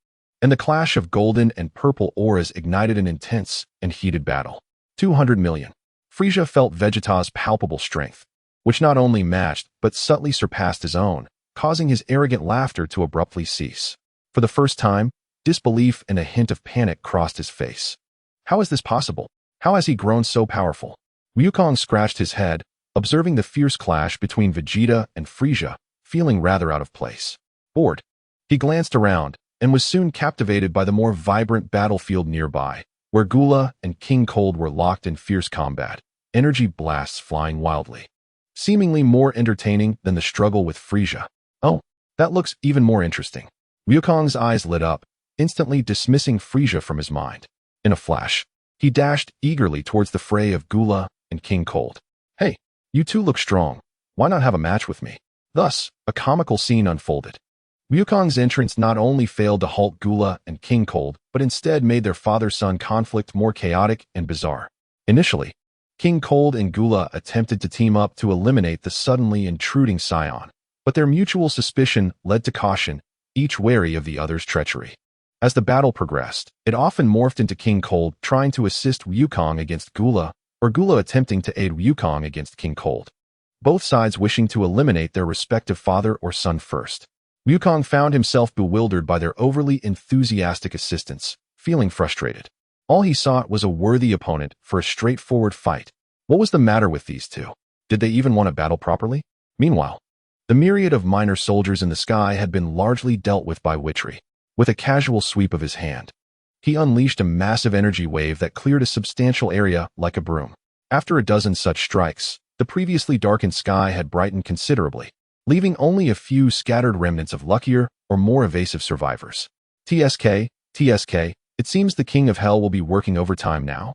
And the clash of golden and purple auras ignited an intense and heated battle. 200 million. Frieza felt Vegeta's palpable strength, which not only matched but subtly surpassed his own, causing his arrogant laughter to abruptly cease. For the first time, disbelief and a hint of panic crossed his face. How is this possible? How has he grown so powerful? Wukong scratched his head, observing the fierce clash between Vegeta and Frieza, feeling rather out of place. Bored. He glanced around, and was soon captivated by the more vibrant battlefield nearby, where Gula and King Cold were locked in fierce combat, energy blasts flying wildly. Seemingly more entertaining than the struggle with Frieza. Oh, that looks even more interesting. Wukong's eyes lit up, instantly dismissing Frieza from his mind. In a flash, he dashed eagerly towards the fray of Gula and King Cold. Hey, you two look strong. Why not have a match with me? Thus, a comical scene unfolded. Wukong's entrance not only failed to halt Gula and King Cold, but instead made their father-son conflict more chaotic and bizarre. Initially, King Cold and Gula attempted to team up to eliminate the suddenly intruding Saiyan, but their mutual suspicion led to caution, each wary of the other's treachery. As the battle progressed, it often morphed into King Cold trying to assist Wukong against Gula, or Gula attempting to aid Wukong against King Cold, both sides wishing to eliminate their respective father or son first. Wukong found himself bewildered by their overly enthusiastic assistance, feeling frustrated. All he sought was a worthy opponent for a straightforward fight. What was the matter with these two? Did they even want to battle properly? Meanwhile, the myriad of minor soldiers in the sky had been largely dealt with by Vitri. With a casual sweep of his hand, he unleashed a massive energy wave that cleared a substantial area like a broom. After a dozen such strikes, the previously darkened sky had brightened considerably, leaving only a few scattered remnants of luckier or more evasive survivors. TSK, it seems the King of Hell will be working overtime now,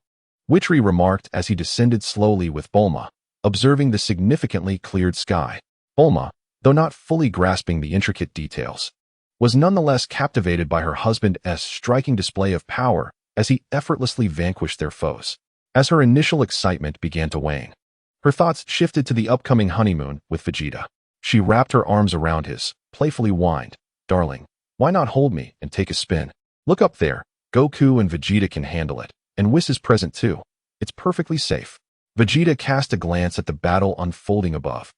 Vitri remarked as he descended slowly with Bulma, observing the significantly cleared sky. Bulma, though not fully grasping the intricate details, was nonetheless captivated by her husband's striking display of power as he effortlessly vanquished their foes. As her initial excitement began to wane, her thoughts shifted to the upcoming honeymoon with Vegeta. She wrapped her arms around his, playfully whined, Darling, why not hold me and take a spin? Look up there. Goku and Vegeta can handle it, and Whis is present too. It's perfectly safe. Vegeta cast a glance at the battle unfolding above,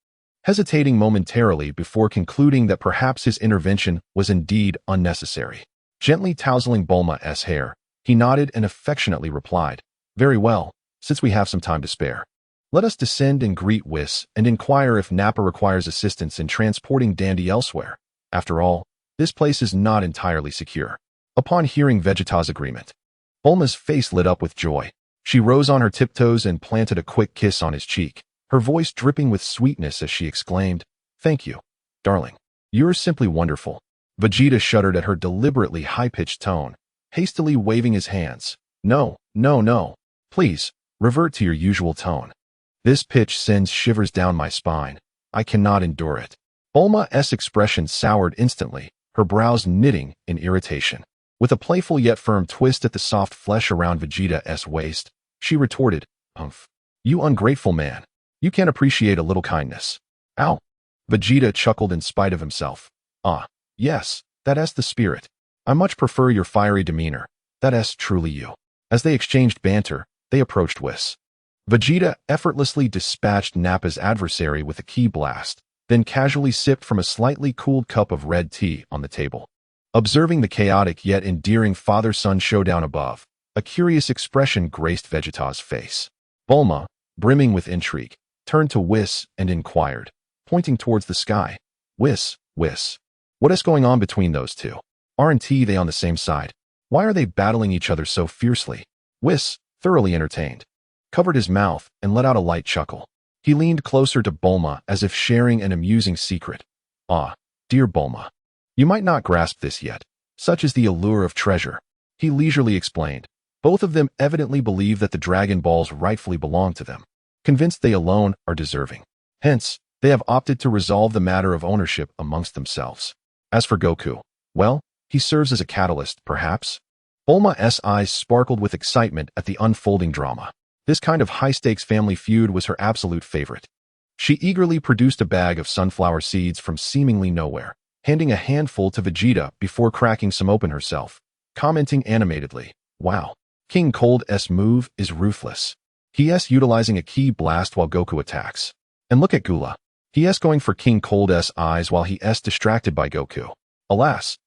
hesitating momentarily before concluding that perhaps his intervention was indeed unnecessary. Gently tousling Bulma's hair, he nodded and affectionately replied, "Very well, since we have some time to spare. Let us descend and greet Whis and inquire if Nappa requires assistance in transporting Dandy elsewhere. After all, this place is not entirely secure." Upon hearing Vegeta's agreement, Bulma's face lit up with joy. She rose on her tiptoes and planted a quick kiss on his cheek, her voice dripping with sweetness as she exclaimed, "Thank you, darling. You're simply wonderful." Vegeta shuddered at her deliberately high-pitched tone, hastily waving his hands. "No, no, no. Please, revert to your usual tone. This pitch sends shivers down my spine. I cannot endure it." Bulma's expression soured instantly, her brows knitting in irritation. With a playful yet firm twist at the soft flesh around Vegeta's waist, she retorted, "Hmph. You ungrateful man. You can't appreciate a little kindness." "Ow." Vegeta chuckled in spite of himself. "Ah, yes, that's the spirit. I much prefer your fiery demeanor. That's truly you." As they exchanged banter, they approached Whis. Vegeta effortlessly dispatched Nappa's adversary with a ki blast, then casually sipped from a slightly cooled cup of red tea on the table. Observing the chaotic yet endearing father-son showdown above, a curious expression graced Vegeta's face. Bulma, brimming with intrigue, turned to Whis and inquired, pointing towards the sky, Whis, what is going on between those two? Aren't they on the same side? Why are they battling each other so fiercely?" Whis, thoroughly entertained, covered his mouth and let out a light chuckle. He leaned closer to Bulma as if sharing an amusing secret. "Ah, dear Bulma. You might not grasp this yet. Such is the allure of treasure," he leisurely explained. Both of them evidently believe that the Dragon Balls rightfully belong to them, convinced they alone are deserving. Hence, they have opted to resolve the matter of ownership amongst themselves. As for Goku, well, he serves as a catalyst, perhaps. Bulma's eyes sparkled with excitement at the unfolding drama. This kind of high-stakes family feud was her absolute favorite. She eagerly produced a bag of sunflower seeds from seemingly nowhere, handing a handful to Vegeta before cracking some open herself, commenting animatedly, "Wow, King Cold's move is ruthless. He's utilizing a ki blast while Goku attacks. And look at Gula. He's going for King Cold's eyes while he's distracted by Goku. Alas,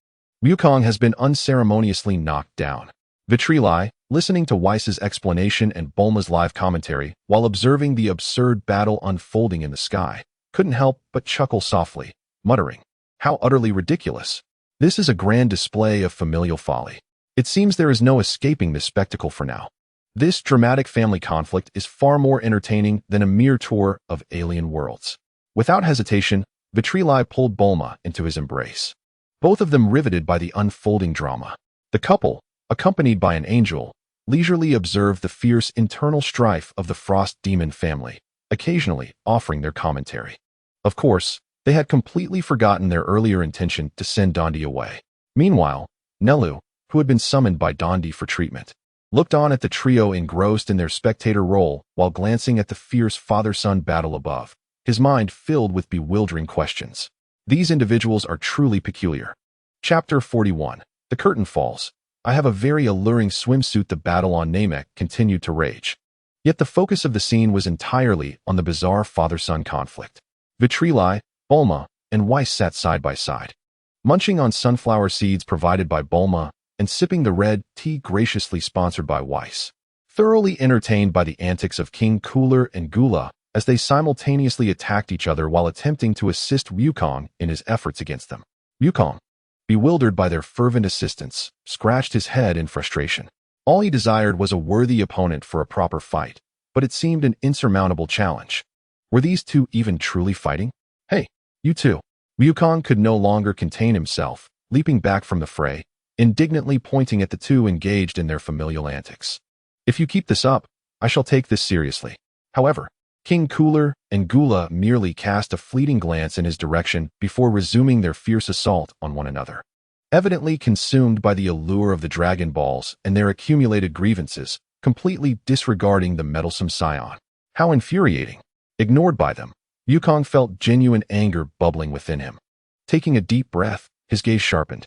Wukong has been unceremoniously knocked down." Vitri, listening to Whis' explanation and Bulma's live commentary while observing the absurd battle unfolding in the sky, couldn't help but chuckle softly, muttering, "How utterly ridiculous. This is a grand display of familial folly. It seems there is no escaping this spectacle for now. This dramatic family conflict is far more entertaining than a mere tour of alien worlds." Without hesitation, Vitri pulled Bulma into his embrace, both of them riveted by the unfolding drama. The couple, accompanied by an angel, leisurely observed the fierce internal strife of the Frost Demon family, occasionally offering their commentary. Of course, they had completely forgotten their earlier intention to send Dondi away. Meanwhile, Nelu, who had been summoned by Dondi for treatment, looked on at the trio engrossed in their spectator role while glancing at the fierce father-son battle above, his mind filled with bewildering questions. These individuals are truly peculiar. Chapter 41. The Curtain Falls. I have a very alluring swimsuit. The battle on Namek continued to rage. Yet the focus of the scene was entirely on the bizarre father-son conflict. Vitri, Bulma, and Whis sat side by side, munching on sunflower seeds provided by Bulma and sipping the red tea graciously sponsored by Whis, thoroughly entertained by the antics of King Cooler and Gula as they simultaneously attacked each other while attempting to assist Wukong in his efforts against them. Wukong, bewildered by their fervent assistance, scratched his head in frustration. All he desired was a worthy opponent for a proper fight, but it seemed an insurmountable challenge. Were these two even truly fighting? "Hey, you two." Wukong could no longer contain himself, leaping back from the fray, indignantly pointing at the two engaged in their familial antics. "If you keep this up, I shall take this seriously." However, King Cooler and Gula merely cast a fleeting glance in his direction before resuming their fierce assault on one another. Evidently consumed by the allure of the Dragon Balls and their accumulated grievances, completely disregarding the meddlesome Saiyan. How infuriating! Ignored by them, Wukong felt genuine anger bubbling within him. Taking a deep breath, his gaze sharpened.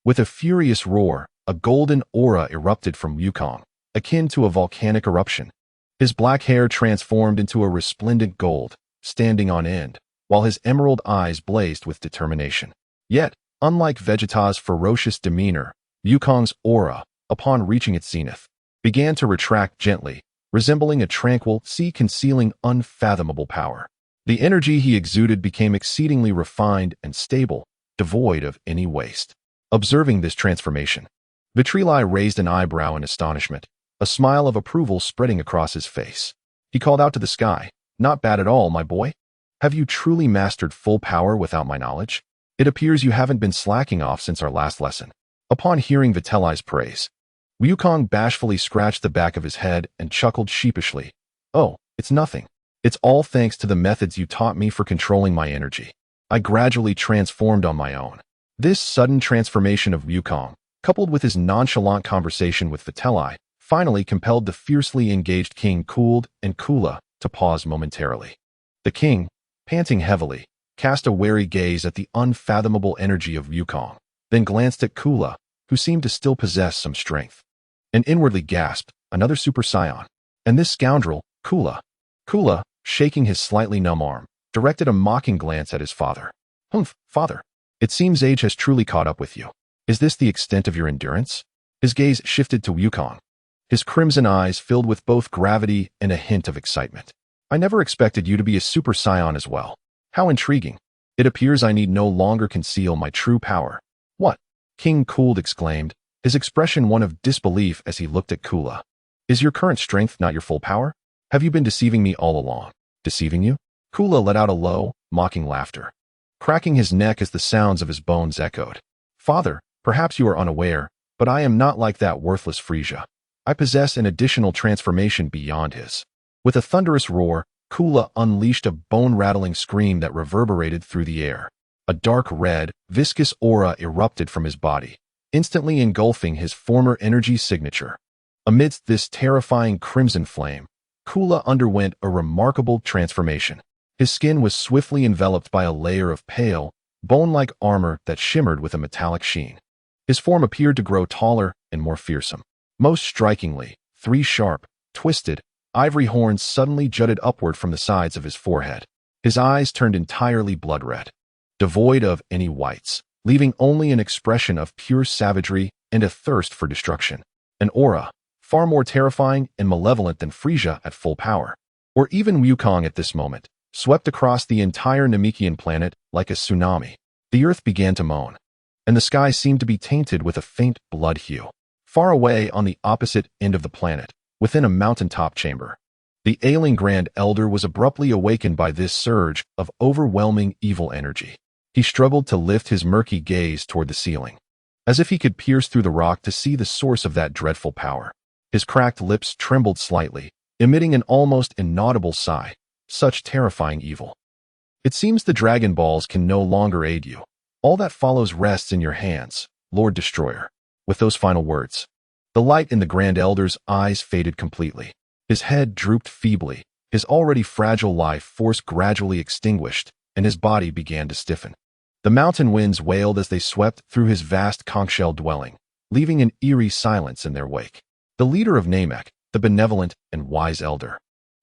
With a furious roar, a golden aura erupted from Wukong, akin to a volcanic eruption. His black hair transformed into a resplendent gold, standing on end, while his emerald eyes blazed with determination. Yet, unlike Vegeta's ferocious demeanor, Wukong's aura, upon reaching its zenith, began to retract gently, resembling a tranquil sea concealing unfathomable power. The energy he exuded became exceedingly refined and stable, devoid of any waste. Observing this transformation, Vitri raised an eyebrow in astonishment, a smile of approval spreading across his face. He called out to the sky, "Not bad at all, my boy. Have you truly mastered full power without my knowledge? It appears you haven't been slacking off since our last lesson." Upon hearing Vitali's praise, Wukong bashfully scratched the back of his head and chuckled sheepishly. "Oh, it's nothing. It's all thanks to the methods you taught me for controlling my energy. I gradually transformed on my own." This sudden transformation of Wukong, coupled with his nonchalant conversation with Vitali, finally compelled the fiercely engaged King Cooled and Kula to pause momentarily. The king, panting heavily, cast a wary gaze at the unfathomable energy of Wukong, then glanced at Kula, who seemed to still possess some strength, and inwardly gasped, "Another Super Saiyan. And this scoundrel, Kula." Kula, shaking his slightly numb arm, directed a mocking glance at his father. "Hmph, father. It seems age has truly caught up with you. Is this the extent of your endurance?" His gaze shifted to Wukong, his crimson eyes filled with both gravity and a hint of excitement. "I never expected you to be a Super Saiyan as well. How intriguing. It appears I need no longer conceal my true power." "What?" King Cooled exclaimed, his expression one of disbelief as he looked at Kula. "Is your current strength not your full power? Have you been deceiving me all along?" "Deceiving you?" Kula let out a low, mocking laughter, cracking his neck as the sounds of his bones echoed. "Father, perhaps you are unaware, but I am not like that worthless Frieza. I possess an additional transformation beyond his." With a thunderous roar, Kula unleashed a bone-rattling scream that reverberated through the air. A dark red, viscous aura erupted from his body, instantly engulfing his former energy signature. Amidst this terrifying crimson flame, Kula underwent a remarkable transformation. His skin was swiftly enveloped by a layer of pale, bone-like armor that shimmered with a metallic sheen. His form appeared to grow taller and more fearsome. Most strikingly, 3 sharp, twisted, ivory horns suddenly jutted upward from the sides of his forehead. His eyes turned entirely blood-red, devoid of any whites, leaving only an expression of pure savagery and a thirst for destruction. An aura, far more terrifying and malevolent than Frieza at full power, or even Wukong at this moment, swept across the entire Namekian planet like a tsunami. The earth began to moan, and the sky seemed to be tainted with a faint blood hue. Far away on the opposite end of the planet, within a mountaintop chamber, the ailing Grand Elder was abruptly awakened by this surge of overwhelming evil energy. He struggled to lift his murky gaze toward the ceiling, as if he could pierce through the rock to see the source of that dreadful power. His cracked lips trembled slightly, emitting an almost inaudible sigh. Such terrifying evil. "It seems the Dragon Balls can no longer aid you. All that follows rests in your hands, Lord Destroyer." With those final words, the light in the Grand Elder's eyes faded completely. His head drooped feebly, his already fragile life force gradually extinguished, and his body began to stiffen. The mountain winds wailed as they swept through his vast conch-shell dwelling, leaving an eerie silence in their wake. The leader of Namek, the benevolent and wise elder,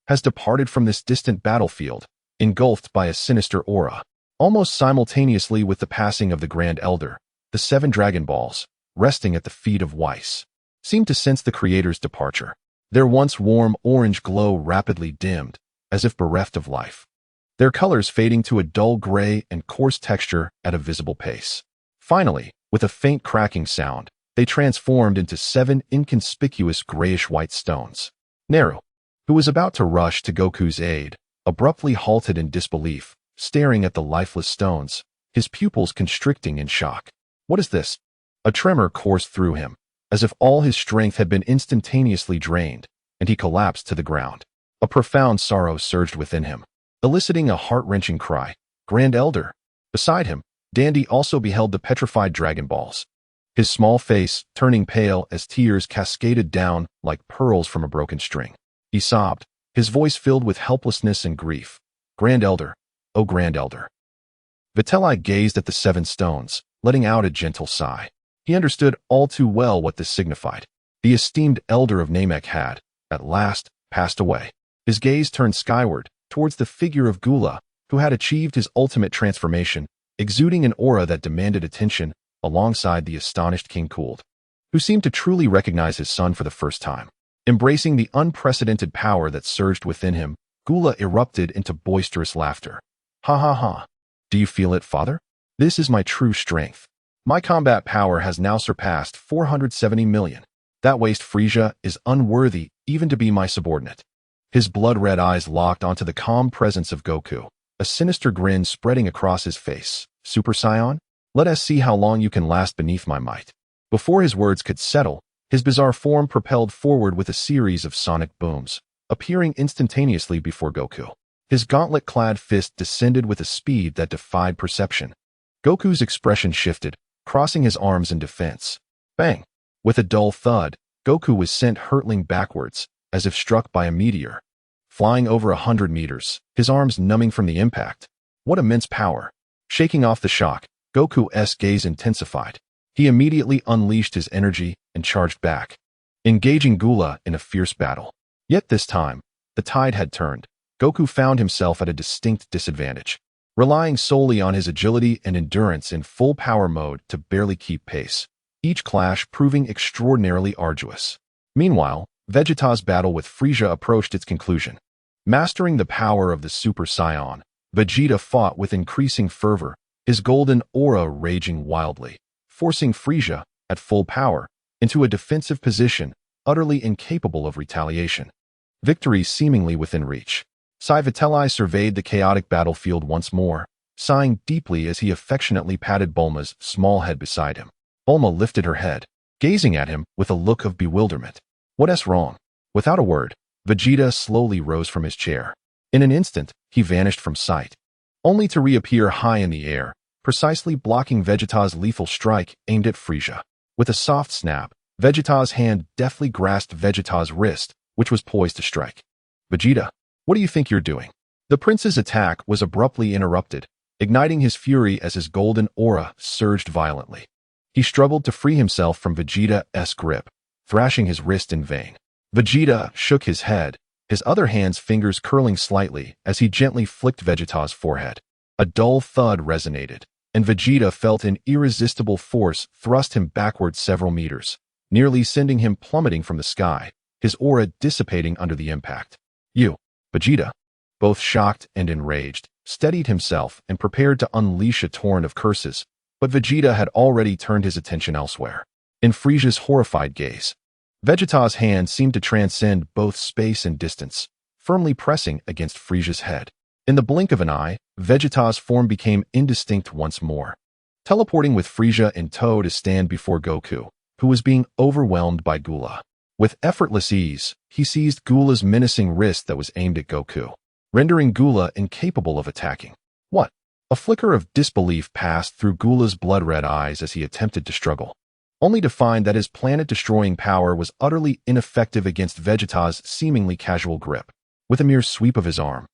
has departed from this distant battlefield, engulfed by a sinister aura. Almost simultaneously with the passing of the Grand Elder, the 7 Dragon Balls, resting at the feet of Whis, seemed to sense the creator's departure. Their once warm orange glow rapidly dimmed, as if bereft of life, their colors fading to a dull gray and coarse texture at a visible pace. Finally, with a faint cracking sound, they transformed into 7 inconspicuous grayish-white stones. Naru, who was about to rush to Goku's aid, abruptly halted in disbelief, staring at the lifeless stones, his pupils constricting in shock. "What is this?" A tremor coursed through him, as if all his strength had been instantaneously drained, and he collapsed to the ground. A profound sorrow surged within him, eliciting a heart-wrenching cry. "Grand Elder!" Beside him, Dandy also beheld the petrified Dragon Balls, his small face turning pale as tears cascaded down like pearls from a broken string. He sobbed, his voice filled with helplessness and grief. "Grand Elder, oh Grand Elder." Vitali gazed at the 7 stones, letting out a gentle sigh. He understood all too well what this signified. The esteemed elder of Namek had, at last, passed away. His gaze turned skyward, towards the figure of Gula, who had achieved his ultimate transformation, exuding an aura that demanded attention, alongside the astonished King Cooled, who seemed to truly recognize his son for the first time. Embracing the unprecedented power that surged within him, Gula erupted into boisterous laughter. Ha ha ha. Do you feel it, father? This is my true strength. My combat power has now surpassed 470 million. That waste Frieza is unworthy even to be my subordinate. His blood-red eyes locked onto the calm presence of Goku, a sinister grin spreading across his face. Super Saiyan, let us see how long you can last beneath my might. Before his words could settle, his bizarre form propelled forward with a series of sonic booms, appearing instantaneously before Goku. His gauntlet-clad fist descended with a speed that defied perception. Goku's expression shifted, crossing his arms in defense. Bang! With a dull thud, Goku was sent hurtling backwards, as if struck by a meteor. Flying over 100 meters, his arms numbing from the impact. What immense power! Shaking off the shock, Goku's gaze intensified. He immediately unleashed his energy and charged back, engaging Gula in a fierce battle. Yet this time, the tide had turned. Goku found himself at a distinct disadvantage, relying solely on his agility and endurance in full power mode to barely keep pace, each clash proving extraordinarily arduous. Meanwhile, Vegeta's battle with Frieza approached its conclusion. Mastering the power of the Super Saiyan, Vegeta fought with increasing fervor, his golden aura raging wildly, forcing Frieza, at full power, into a defensive position, utterly incapable of retaliation. Victory seemingly within reach. Vitri surveyed the chaotic battlefield once more, sighing deeply as he affectionately patted Bulma's small head beside him. Bulma lifted her head, gazing at him with a look of bewilderment. What's wrong? Without a word, Vegeta slowly rose from his chair. In an instant, he vanished from sight, only to reappear high in the air, precisely blocking Vegeta's lethal strike aimed at Frieza. With a soft snap, Vegeta's hand deftly grasped Vegeta's wrist, which was poised to strike. Vegeta, what do you think you're doing? The prince's attack was abruptly interrupted, igniting his fury as his golden aura surged violently. He struggled to free himself from Vegeta's grip, thrashing his wrist in vain. Vegeta shook his head, his other hand's fingers curling slightly as he gently flicked Vegeta's forehead. A dull thud resonated, and Vegeta felt an irresistible force thrust him backward several meters, nearly sending him plummeting from the sky, his aura dissipating under the impact. Vegeta, both shocked and enraged, steadied himself and prepared to unleash a torrent of curses, but Vegeta had already turned his attention elsewhere. In Frieza's horrified gaze, Vegeta's hand seemed to transcend both space and distance, firmly pressing against Frieza's head. In the blink of an eye, Vegeta's form became indistinct once more, teleporting with Frieza in tow to stand before Goku, who was being overwhelmed by Gula. With effortless ease, he seized Gula's menacing wrist that was aimed at Goku, rendering Gula incapable of attacking. What? A flicker of disbelief passed through Gula's blood-red eyes as he attempted to struggle, only to find that his planet-destroying power was utterly ineffective against Vegeta's seemingly casual grip. With a mere sweep of his arm,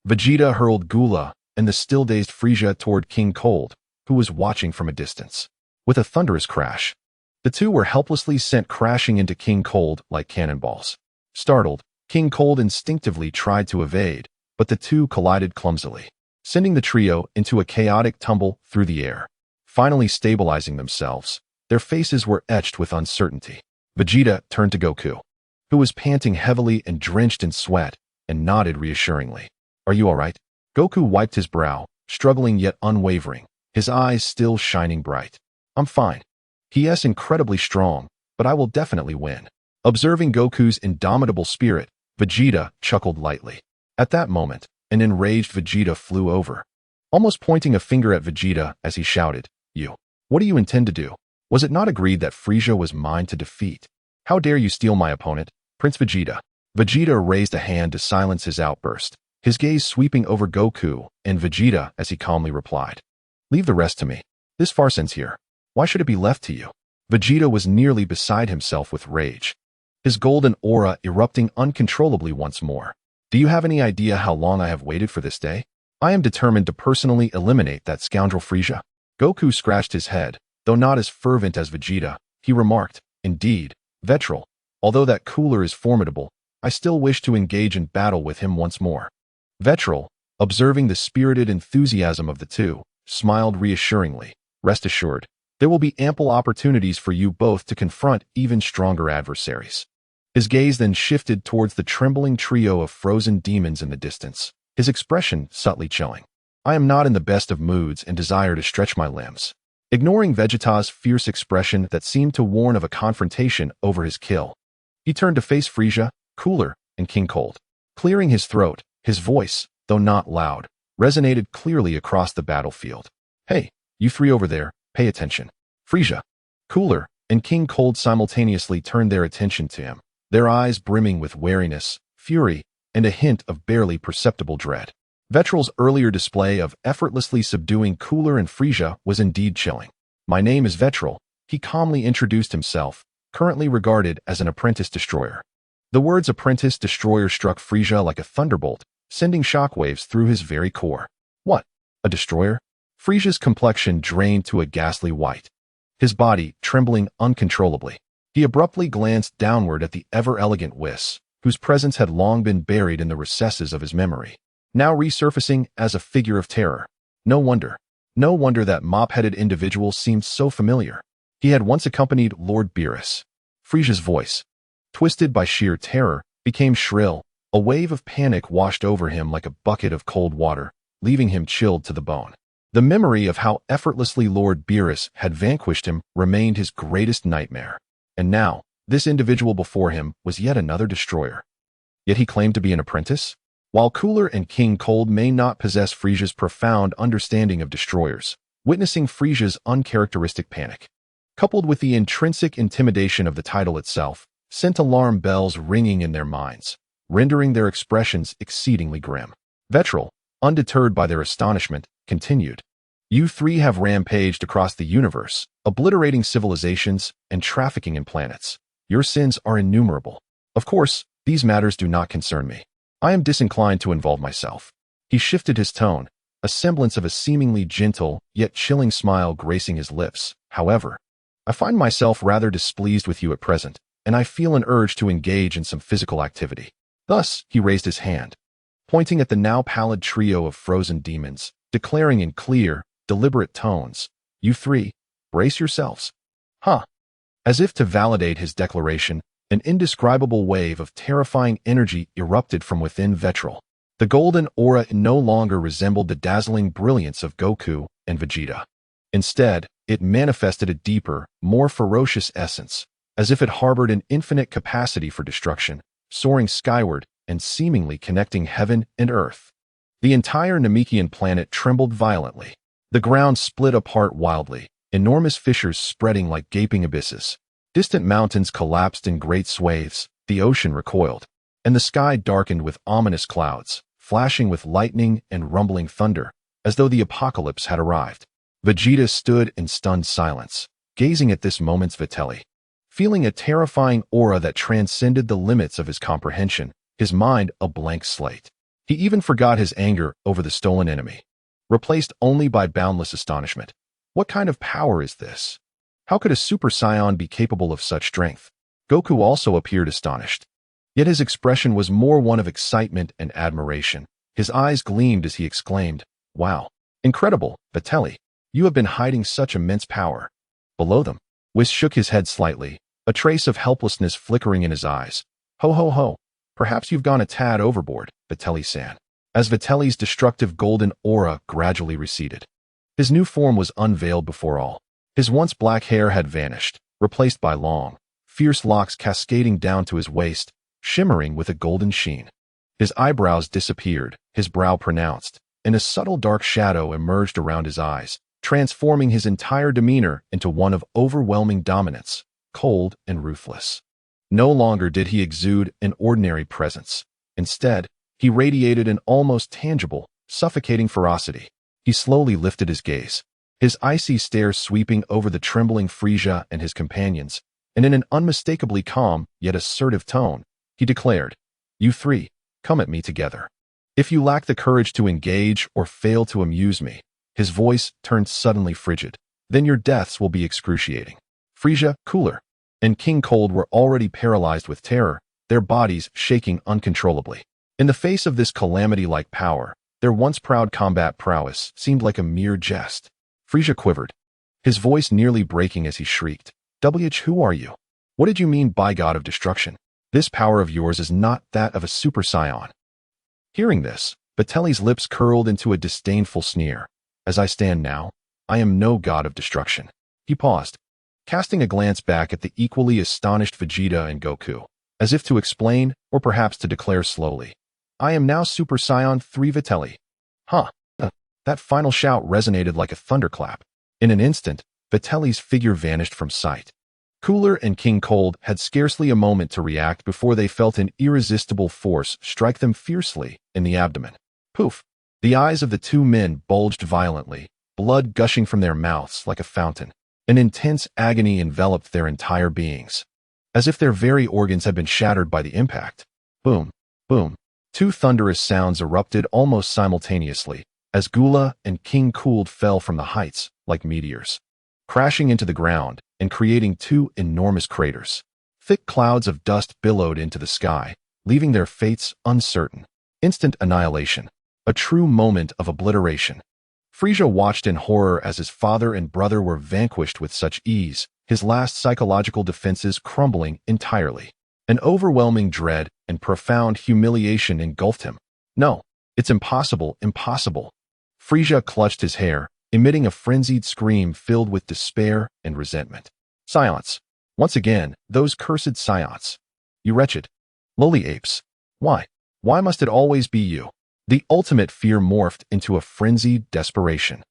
Vegeta hurled Gula and the still-dazed Frieza toward King Cold, who was watching from a distance. With a thunderous crash, the two were helplessly sent crashing into King Cold like cannonballs. Startled, King Cold instinctively tried to evade, but the two collided clumsily, sending the trio into a chaotic tumble through the air. Finally stabilizing themselves, their faces were etched with uncertainty. Vegeta turned to Goku, who was panting heavily and drenched in sweat, and nodded reassuringly. Are you all right? Goku wiped his brow, struggling yet unwavering, his eyes still shining bright. I'm fine. He's incredibly strong, but I will definitely win. Observing Goku's indomitable spirit, Vegeta chuckled lightly. At that moment, an enraged Vegeta flew over, almost pointing a finger at Vegeta as he shouted, What do you intend to do? Was it not agreed that Frieza was mine to defeat? How dare you steal my opponent, Prince Vegeta? Vegeta raised a hand to silence his outburst, his gaze sweeping over Goku and Vegeta as he calmly replied. Leave the rest to me. This farce ends here. Why should it be left to you? Vegeta was nearly beside himself with rage, his golden aura erupting uncontrollably once more. Do you have any idea how long I have waited for this day? I am determined to personally eliminate that scoundrel Frieza. Goku scratched his head, Though not as fervent as Vegeta, he remarked, "Indeed, Vitri, although that cooler is formidable, I still wish to engage in battle with him once more." Vitri, observing the spirited enthusiasm of the two, smiled reassuringly. "Rest assured, there will be ample opportunities for you both to confront even stronger adversaries." His gaze then shifted towards the trembling trio of frozen demons in the distance, his expression subtly chilling. "I am not in the best of moods and desire to stretch my limbs." Ignoring Vegeta's fierce expression that seemed to warn of a confrontation over his kill, he turned to face Frieza, Cooler, and King Cold. Clearing his throat, his voice, though not loud, resonated clearly across the battlefield. "Hey, you three over there, pay attention." Frieza, Cooler, and King Cold simultaneously turned their attention to him, their eyes brimming with wariness, fury, and a hint of barely perceptible dread. Vitri's earlier display of effortlessly subduing Cooler and Frieza was indeed chilling. "My name is Vitri," he calmly introduced himself, currently regarded as an apprentice destroyer. The words apprentice destroyer struck Frieza like a thunderbolt, sending shockwaves through his very core. "What? A destroyer?" Frieza's complexion drained to a ghastly white, his body trembling uncontrollably. He abruptly glanced downward at the ever-elegant Whis, whose presence had long been buried in the recesses of his memory, now resurfacing as a figure of terror. No wonder that mop-headed individual seemed so familiar. He had once accompanied Lord Beerus. Frieza's voice, twisted by sheer terror, became shrill. A wave of panic washed over him like a bucket of cold water, leaving him chilled to the bone. The memory of how effortlessly Lord Beerus had vanquished him remained his greatest nightmare. And now, this individual before him was yet another destroyer. Yet he claimed to be an apprentice? While Cooler and King Cold may not possess Frieza's profound understanding of destroyers, witnessing Frieza's uncharacteristic panic, coupled with the intrinsic intimidation of the title itself, sent alarm bells ringing in their minds, rendering their expressions exceedingly grim. Vitri, undeterred by their astonishment, continued, "You three have rampaged across the universe, obliterating civilizations and trafficking in planets. Your sins are innumerable. Of course, these matters do not concern me. I am disinclined to involve myself." He shifted his tone, a semblance of a seemingly gentle yet chilling smile gracing his lips. "However, I find myself rather displeased with you at present, and I feel an urge to engage in some physical activity." Thus, he raised his hand, pointing at the now pallid trio of frozen demons, declaring in clear, deliberate tones, "You three, brace yourselves." "Huh." As if to validate his declaration, an indescribable wave of terrifying energy erupted from within Vitri. The golden aura no longer resembled the dazzling brilliance of Goku and Vegeta. Instead, it manifested a deeper, more ferocious essence, as if it harbored an infinite capacity for destruction, soaring skyward and seemingly connecting heaven and earth. The entire Namekian planet trembled violently. The ground split apart wildly, enormous fissures spreading like gaping abysses. Distant mountains collapsed in great swathes, the ocean recoiled, and the sky darkened with ominous clouds, flashing with lightning and rumbling thunder, as though the apocalypse had arrived. Vegeta stood in stunned silence, gazing at this moment's Vitri, feeling a terrifying aura that transcended the limits of his comprehension, his mind a blank slate. He even forgot his anger over the stolen enemy, replaced only by boundless astonishment. What kind of power is this? How could a Super Saiyan be capable of such strength? Goku also appeared astonished, yet his expression was more one of excitement and admiration. His eyes gleamed as he exclaimed, "Wow, incredible, Vitri. You have been hiding such immense power." Below them, Whis shook his head slightly, a trace of helplessness flickering in his eyes. "Ho ho ho, perhaps you've gone a tad overboard, Vitri-san." As Vitri's destructive golden aura gradually receded, his new form was unveiled before all. His once black hair had vanished, replaced by long, fierce locks cascading down to his waist, shimmering with a golden sheen. His eyebrows disappeared, his brow pronounced, and a subtle dark shadow emerged around his eyes, transforming his entire demeanor into one of overwhelming dominance, cold and ruthless. No longer did he exude an ordinary presence. Instead, he radiated an almost tangible, suffocating ferocity. He slowly lifted his gaze, his icy stare sweeping over the trembling Frieza and his companions, and in an unmistakably calm yet assertive tone, he declared, "You three, come at me together. If you lack the courage to engage or fail to amuse me," his voice turned suddenly frigid, then your deaths will be excruciating. Frieza, Cooler, and King Cold were already paralyzed with terror, their bodies shaking uncontrollably. In the face of this calamity-like power, their once proud combat prowess seemed like a mere jest. Frieza quivered, his voice nearly breaking as he shrieked, who are you? What did you mean by God of Destruction? This power of yours is not that of a Super Saiyan. Hearing this, Vitli's lips curled into a disdainful sneer. As I stand now, I am no God of Destruction. He paused, casting a glance back at the equally astonished Vegeta and Goku, as if to explain, or perhaps to declare slowly, I am now Super Saiyan 3 Vitli. Huh. That final shout resonated like a thunderclap. In an instant, Vitli's figure vanished from sight. Cooler and King Cold had scarcely a moment to react before they felt an irresistible force strike them fiercely in the abdomen. Poof! The eyes of the two men bulged violently, blood gushing from their mouths like a fountain. An intense agony enveloped their entire beings, as if their very organs had been shattered by the impact. Boom! Boom! Two thunderous sounds erupted almost simultaneously, as Gula and King Cold fell from the heights like meteors, crashing into the ground and creating two enormous craters. Thick clouds of dust billowed into the sky, leaving their fates uncertain. Instant annihilation. A true moment of obliteration. Frieza watched in horror as his father and brother were vanquished with such ease, his last psychological defenses crumbling entirely. An overwhelming dread and profound humiliation engulfed him. No, it's impossible, impossible. Frieza clutched his hair, emitting a frenzied scream filled with despair and resentment. Silence. Once again, those cursed Saiyans. You wretched, lowly apes. Why? Why must it always be you? The ultimate fear morphed into a frenzied desperation.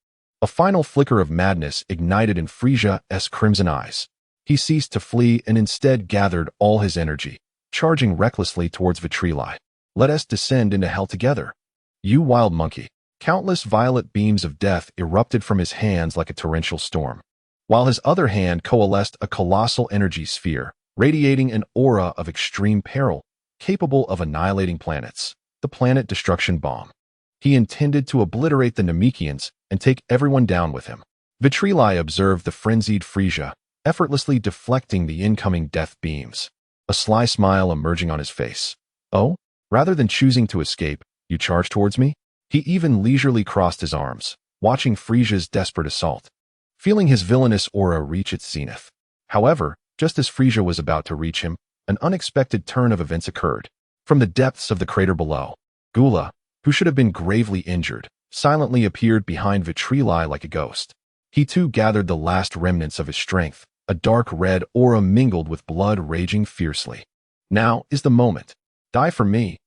A final flicker of madness ignited in Frieza's crimson eyes. He ceased to flee and instead gathered all his energy, charging recklessly towards Vitri. Let us descend into hell together. You wild monkey. Countless violet beams of death erupted from his hands like a torrential storm, while his other hand coalesced a colossal energy sphere, radiating an aura of extreme peril, capable of annihilating planets. The planet destruction bomb. He intended to obliterate the Namekians and take everyone down with him. Vitri observed the frenzied Frieza, effortlessly deflecting the incoming death beams, a sly smile emerging on his face. Oh, rather than choosing to escape, you charge towards me? He even leisurely crossed his arms, watching Frieza's desperate assault, feeling his villainous aura reach its zenith. However, just as Frieza was about to reach him, an unexpected turn of events occurred. From the depths of the crater below, Gula, who should have been gravely injured, silently appeared behind Vitri like a ghost. He too gathered the last remnants of his strength, a dark red aura mingled with blood raging fiercely. Now is the moment. Die for me.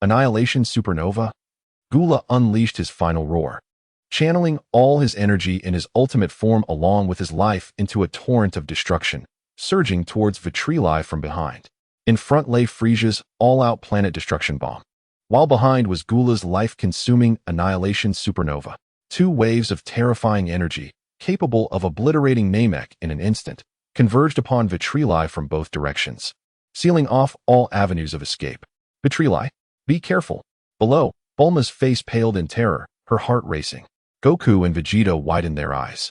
Annihilation Supernova? Gula unleashed his final roar, channeling all his energy in his ultimate form along with his life into a torrent of destruction, surging towards Vitri from behind. In front lay Frieza's all-out planet destruction bomb, while behind was Gula's life-consuming annihilation supernova. Two waves of terrifying energy, capable of obliterating Namek in an instant, converged upon Vitri from both directions, sealing off all avenues of escape. Vitri, be careful. Below, Bulma's face paled in terror, her heart racing. Goku and Vegeta widened their eyes,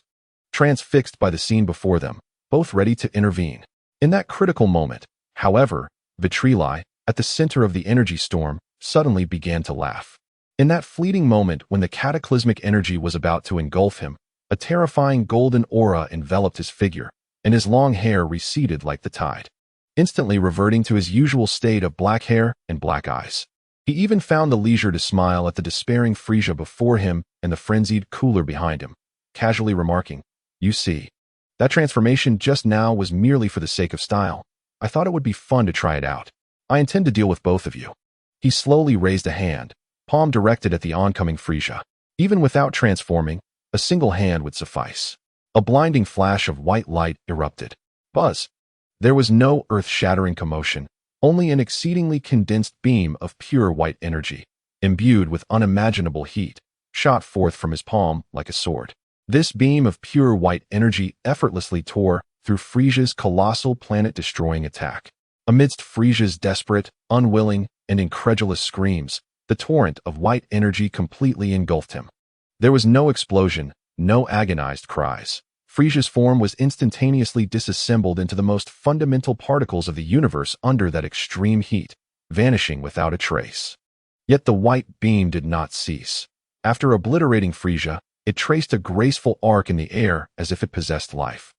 transfixed by the scene before them, both ready to intervene. In that critical moment, however, Vitri, at the center of the energy storm, suddenly began to laugh. In that fleeting moment when the cataclysmic energy was about to engulf him, a terrifying golden aura enveloped his figure, and his long hair receded like the tide, instantly reverting to his usual state of black hair and black eyes. He even found the leisure to smile at the despairing Frieza before him and the frenzied Cooler behind him, casually remarking, "You see, that transformation just now was merely for the sake of style. I thought it would be fun to try it out. I intend to deal with both of you." He slowly raised a hand, palm directed at the oncoming Frieza. Even without transforming, a single hand would suffice. A blinding flash of white light erupted. Buzz! There was no earth-shattering commotion, only an exceedingly condensed beam of pure white energy, imbued with unimaginable heat, shot forth from his palm like a sword. This beam of pure white energy effortlessly tore through Frieza's colossal planet-destroying attack. Amidst Frieza's desperate, unwilling, and incredulous screams, the torrent of white energy completely engulfed him. There was no explosion, no agonized cries. Frieza's form was instantaneously disassembled into the most fundamental particles of the universe under that extreme heat, vanishing without a trace. Yet the white beam did not cease. After obliterating Frieza, it traced a graceful arc in the air as if it possessed life.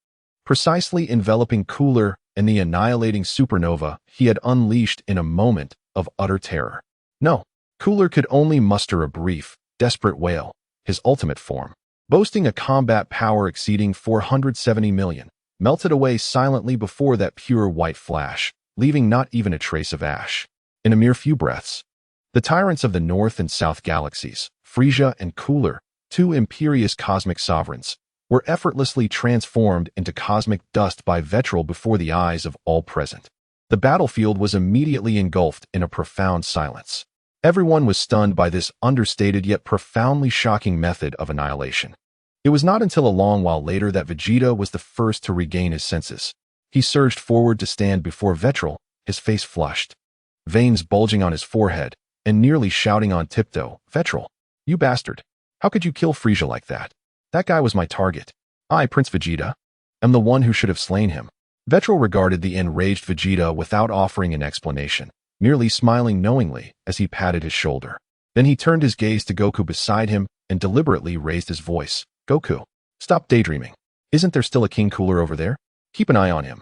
Precisely enveloping Cooler and the annihilating supernova he had unleashed in a moment of utter terror. No, Cooler could only muster a brief, desperate wail, his ultimate form, boasting a combat power exceeding 470 million, melted away silently before that pure white flash, leaving not even a trace of ash. In a mere few breaths, the tyrants of the North and South galaxies, Frieza and Cooler, two imperious cosmic sovereigns, were effortlessly transformed into cosmic dust by Vitri before the eyes of all present. The battlefield was immediately engulfed in a profound silence. Everyone was stunned by this understated yet profoundly shocking method of annihilation. It was not until a long while later that Vegeta was the first to regain his senses. He surged forward to stand before Vitri, his face flushed, veins bulging on his forehead, and nearly shouting on tiptoe, "Vitri, you bastard! How could you kill Frieza like that? That guy was my target. I, Prince Vegeta, am the one who should have slain him." Vitri regarded the enraged Vegeta without offering an explanation, merely smiling knowingly as he patted his shoulder. Then he turned his gaze to Goku beside him and deliberately raised his voice. "Goku, stop daydreaming. Isn't there still a King Cooler over there? Keep an eye on him.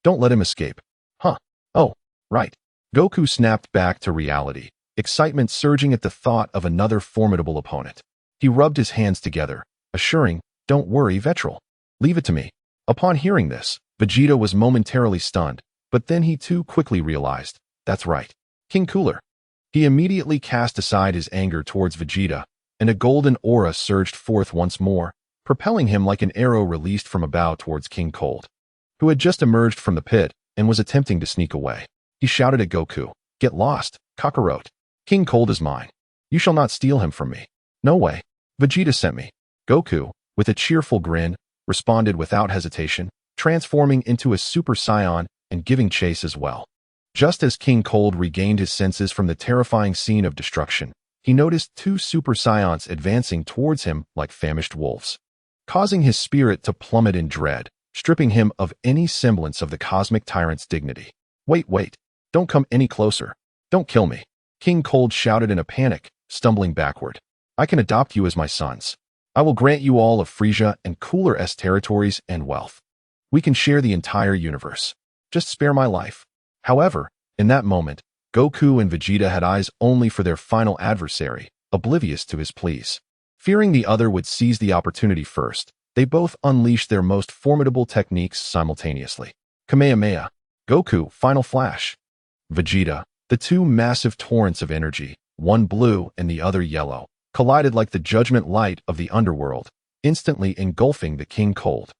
Don't let him escape." "Huh? Oh, right." Goku snapped back to reality, excitement surging at the thought of another formidable opponent. He rubbed his hands together, assuring, "Don't worry, Vitri. Leave it to me." Upon hearing this, Vegeta was momentarily stunned, but then he too quickly realized, that's right, King Cooler. He immediately cast aside his anger towards Vegeta, and a golden aura surged forth once more, propelling him like an arrow released from a bow towards King Cold, who had just emerged from the pit and was attempting to sneak away. He shouted at Goku, "Get lost, Kakarot. King Cold is mine. You shall not steal him from me." "No way. Vegeta sent me." Goku, with a cheerful grin, responded without hesitation, transforming into a Super Saiyan and giving chase as well. Just as King Cold regained his senses from the terrifying scene of destruction, he noticed two Super Saiyans advancing towards him like famished wolves, causing his spirit to plummet in dread, stripping him of any semblance of the cosmic tyrant's dignity. Wait, don't come any closer. Don't kill me," King Cold shouted in a panic, stumbling backward. "I can adopt you as my sons. I will grant you all of Frieza and Cooler's territories and wealth. We can share the entire universe. Just spare my life." However, in that moment, Goku and Vegeta had eyes only for their final adversary, oblivious to his pleas. Fearing the other would seize the opportunity first, they both unleashed their most formidable techniques simultaneously. Kamehameha, Goku, Final Flash, Vegeta, the two massive torrents of energy, one blue and the other yellow, collided like the judgment light of the underworld, instantly engulfing the King Cold,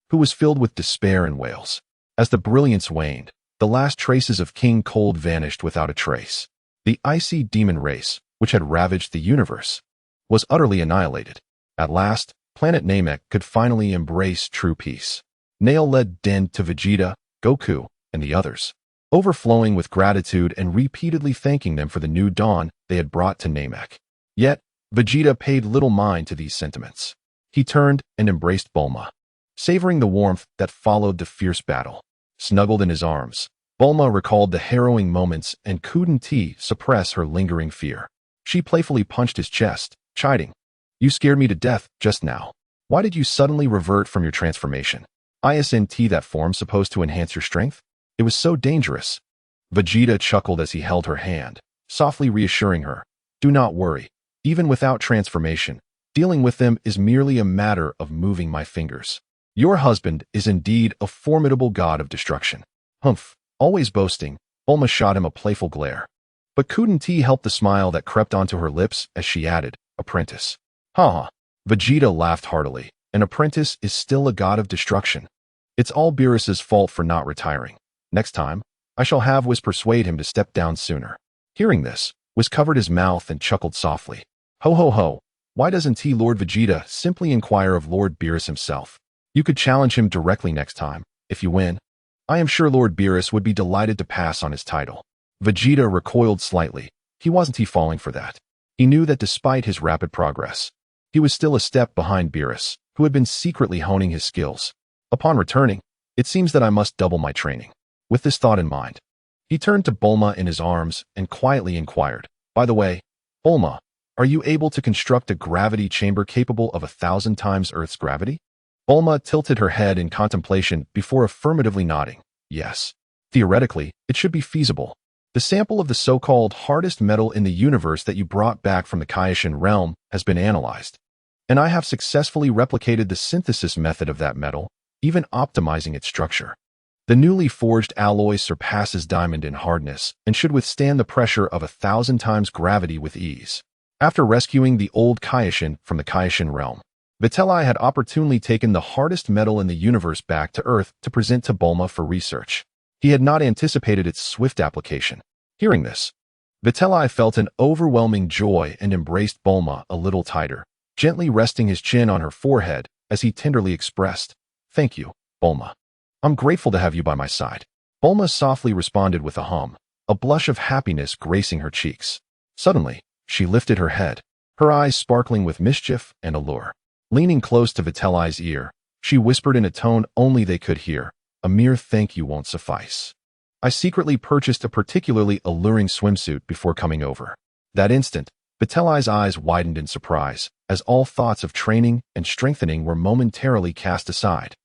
who was filled with despair and wails. As the brilliance waned, the last traces of King Cold vanished without a trace. The icy demon race, which had ravaged the universe, was utterly annihilated. At last, Planet Namek could finally embrace true peace. Nail led Den to Vegeta, Goku, and the others, overflowing with gratitude and repeatedly thanking them for the new dawn they had brought to Namek. Yet, Vegeta paid little mind to these sentiments. He turned and embraced Bulma, savoring the warmth that followed the fierce battle. Snuggled in his arms, Bulma recalled the harrowing moments and couldn't suppress her lingering fear. She playfully punched his chest, chiding, "You scared me to death just now. Why did you suddenly revert from your transformation? Isn't that form supposed to enhance your strength? It was so dangerous." Vegeta chuckled as he held her hand, softly reassuring her, "Do not worry. Even without transformation, dealing with them is merely a matter of moving my fingers. Your husband is indeed a formidable god of destruction." "Hmph." Always boasting, Bulma shot him a playful glare. But couldn't help the smile that crept onto her lips as she added, "Apprentice." "Ha." Vegeta laughed heartily. "An apprentice is still a god of destruction. It's all Beerus's fault for not retiring. Next time, I shall have Whis persuade him to step down sooner." Hearing this, Whis covered his mouth and chuckled softly. "Ho ho ho, why doesn't Lord Vegeta simply inquire of Lord Beerus himself? You could challenge him directly next time. If you win, I am sure Lord Beerus would be delighted to pass on his title." Vegeta recoiled slightly. He wasn't falling for that. He knew that despite his rapid progress, he was still a step behind Beerus, who had been secretly honing his skills. Upon returning, it seems that I must double my training. With this thought in mind, he turned to Bulma in his arms and quietly inquired, "By the way, Bulma, are you able to construct a gravity chamber capable of 1,000 times Earth's gravity?" Bulma tilted her head in contemplation before affirmatively nodding. "Yes. Theoretically, it should be feasible. The sample of the so-called hardest metal in the universe that you brought back from the Kaishin realm has been analyzed, and I have successfully replicated the synthesis method of that metal, even optimizing its structure. The newly forged alloy surpasses diamond in hardness and should withstand the pressure of 1,000 times gravity with ease." After rescuing the old Kaishin from the Kaishin realm, Vitri had opportunely taken the hardest metal in the universe back to Earth to present to Bulma for research. He had not anticipated its swift application. Hearing this, Vitri felt an overwhelming joy and embraced Bulma a little tighter, gently resting his chin on her forehead as he tenderly expressed, "Thank you, Bulma. I'm grateful to have you by my side." Bulma softly responded with a hum, a blush of happiness gracing her cheeks. Suddenly, she lifted her head, her eyes sparkling with mischief and allure. Leaning close to Vitri's ear, she whispered in a tone only they could hear, "A mere thank you won't suffice. I secretly purchased a particularly alluring swimsuit before coming over." That instant, Vitri's eyes widened in surprise, as all thoughts of training and strengthening were momentarily cast aside.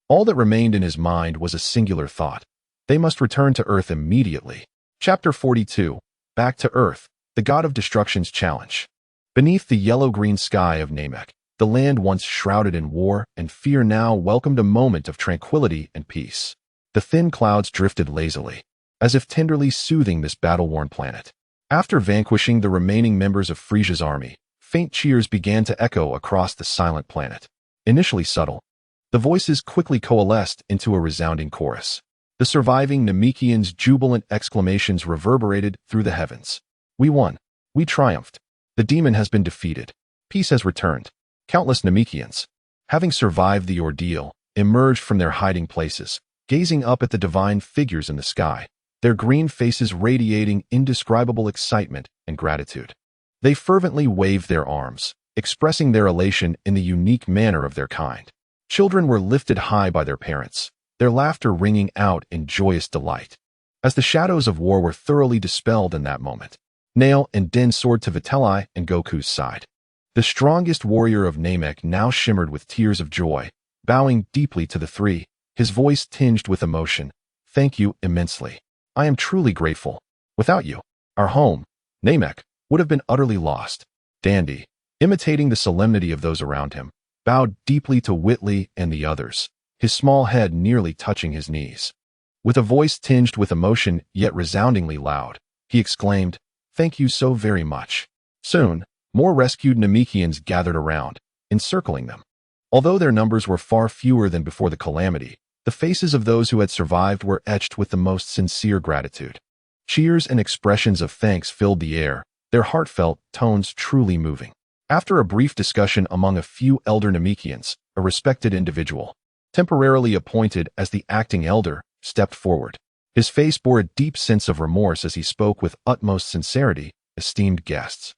All that remained in his mind was a singular thought. They must return to Earth immediately. Chapter 42. Back to Earth, the God of Destruction's Challenge. Beneath the yellow-green sky of Namek, the land once shrouded in war and fear now welcomed a moment of tranquility and peace. The thin clouds drifted lazily, as if tenderly soothing this battle-worn planet. After vanquishing the remaining members of Frieza's army, faint cheers began to echo across the silent planet. Initially subtle, the voices quickly coalesced into a resounding chorus. The surviving Namekians' jubilant exclamations reverberated through the heavens. "We won. We triumphed. The demon has been defeated. Peace has returned." Countless Namekians, having survived the ordeal, emerged from their hiding places, gazing up at the divine figures in the sky, their green faces radiating indescribable excitement and gratitude. They fervently waved their arms, expressing their elation in the unique manner of their kind. Children were lifted high by their parents, their laughter ringing out in joyous delight. As the shadows of war were thoroughly dispelled in that moment, Nail and Din soared to Vitri and Goku's side. The strongest warrior of Namek now shimmered with tears of joy, bowing deeply to the three, his voice tinged with emotion. "Thank you immensely. I am truly grateful. Without you, our home, Namek, would have been utterly lost." Dandy, imitating the solemnity of those around him, bowed deeply to Witley and the others, his small head nearly touching his knees. With a voice tinged with emotion yet resoundingly loud, he exclaimed, "Thank you so very much." Soon, more rescued Namekians gathered around, encircling them. Although their numbers were far fewer than before the calamity, the faces of those who had survived were etched with the most sincere gratitude. Cheers and expressions of thanks filled the air, their heartfelt tones truly moving. After a brief discussion among a few elder Namekians, a respected individual, temporarily appointed as the acting elder, stepped forward. His face bore a deep sense of remorse as he spoke with utmost sincerity. "Esteemed guests,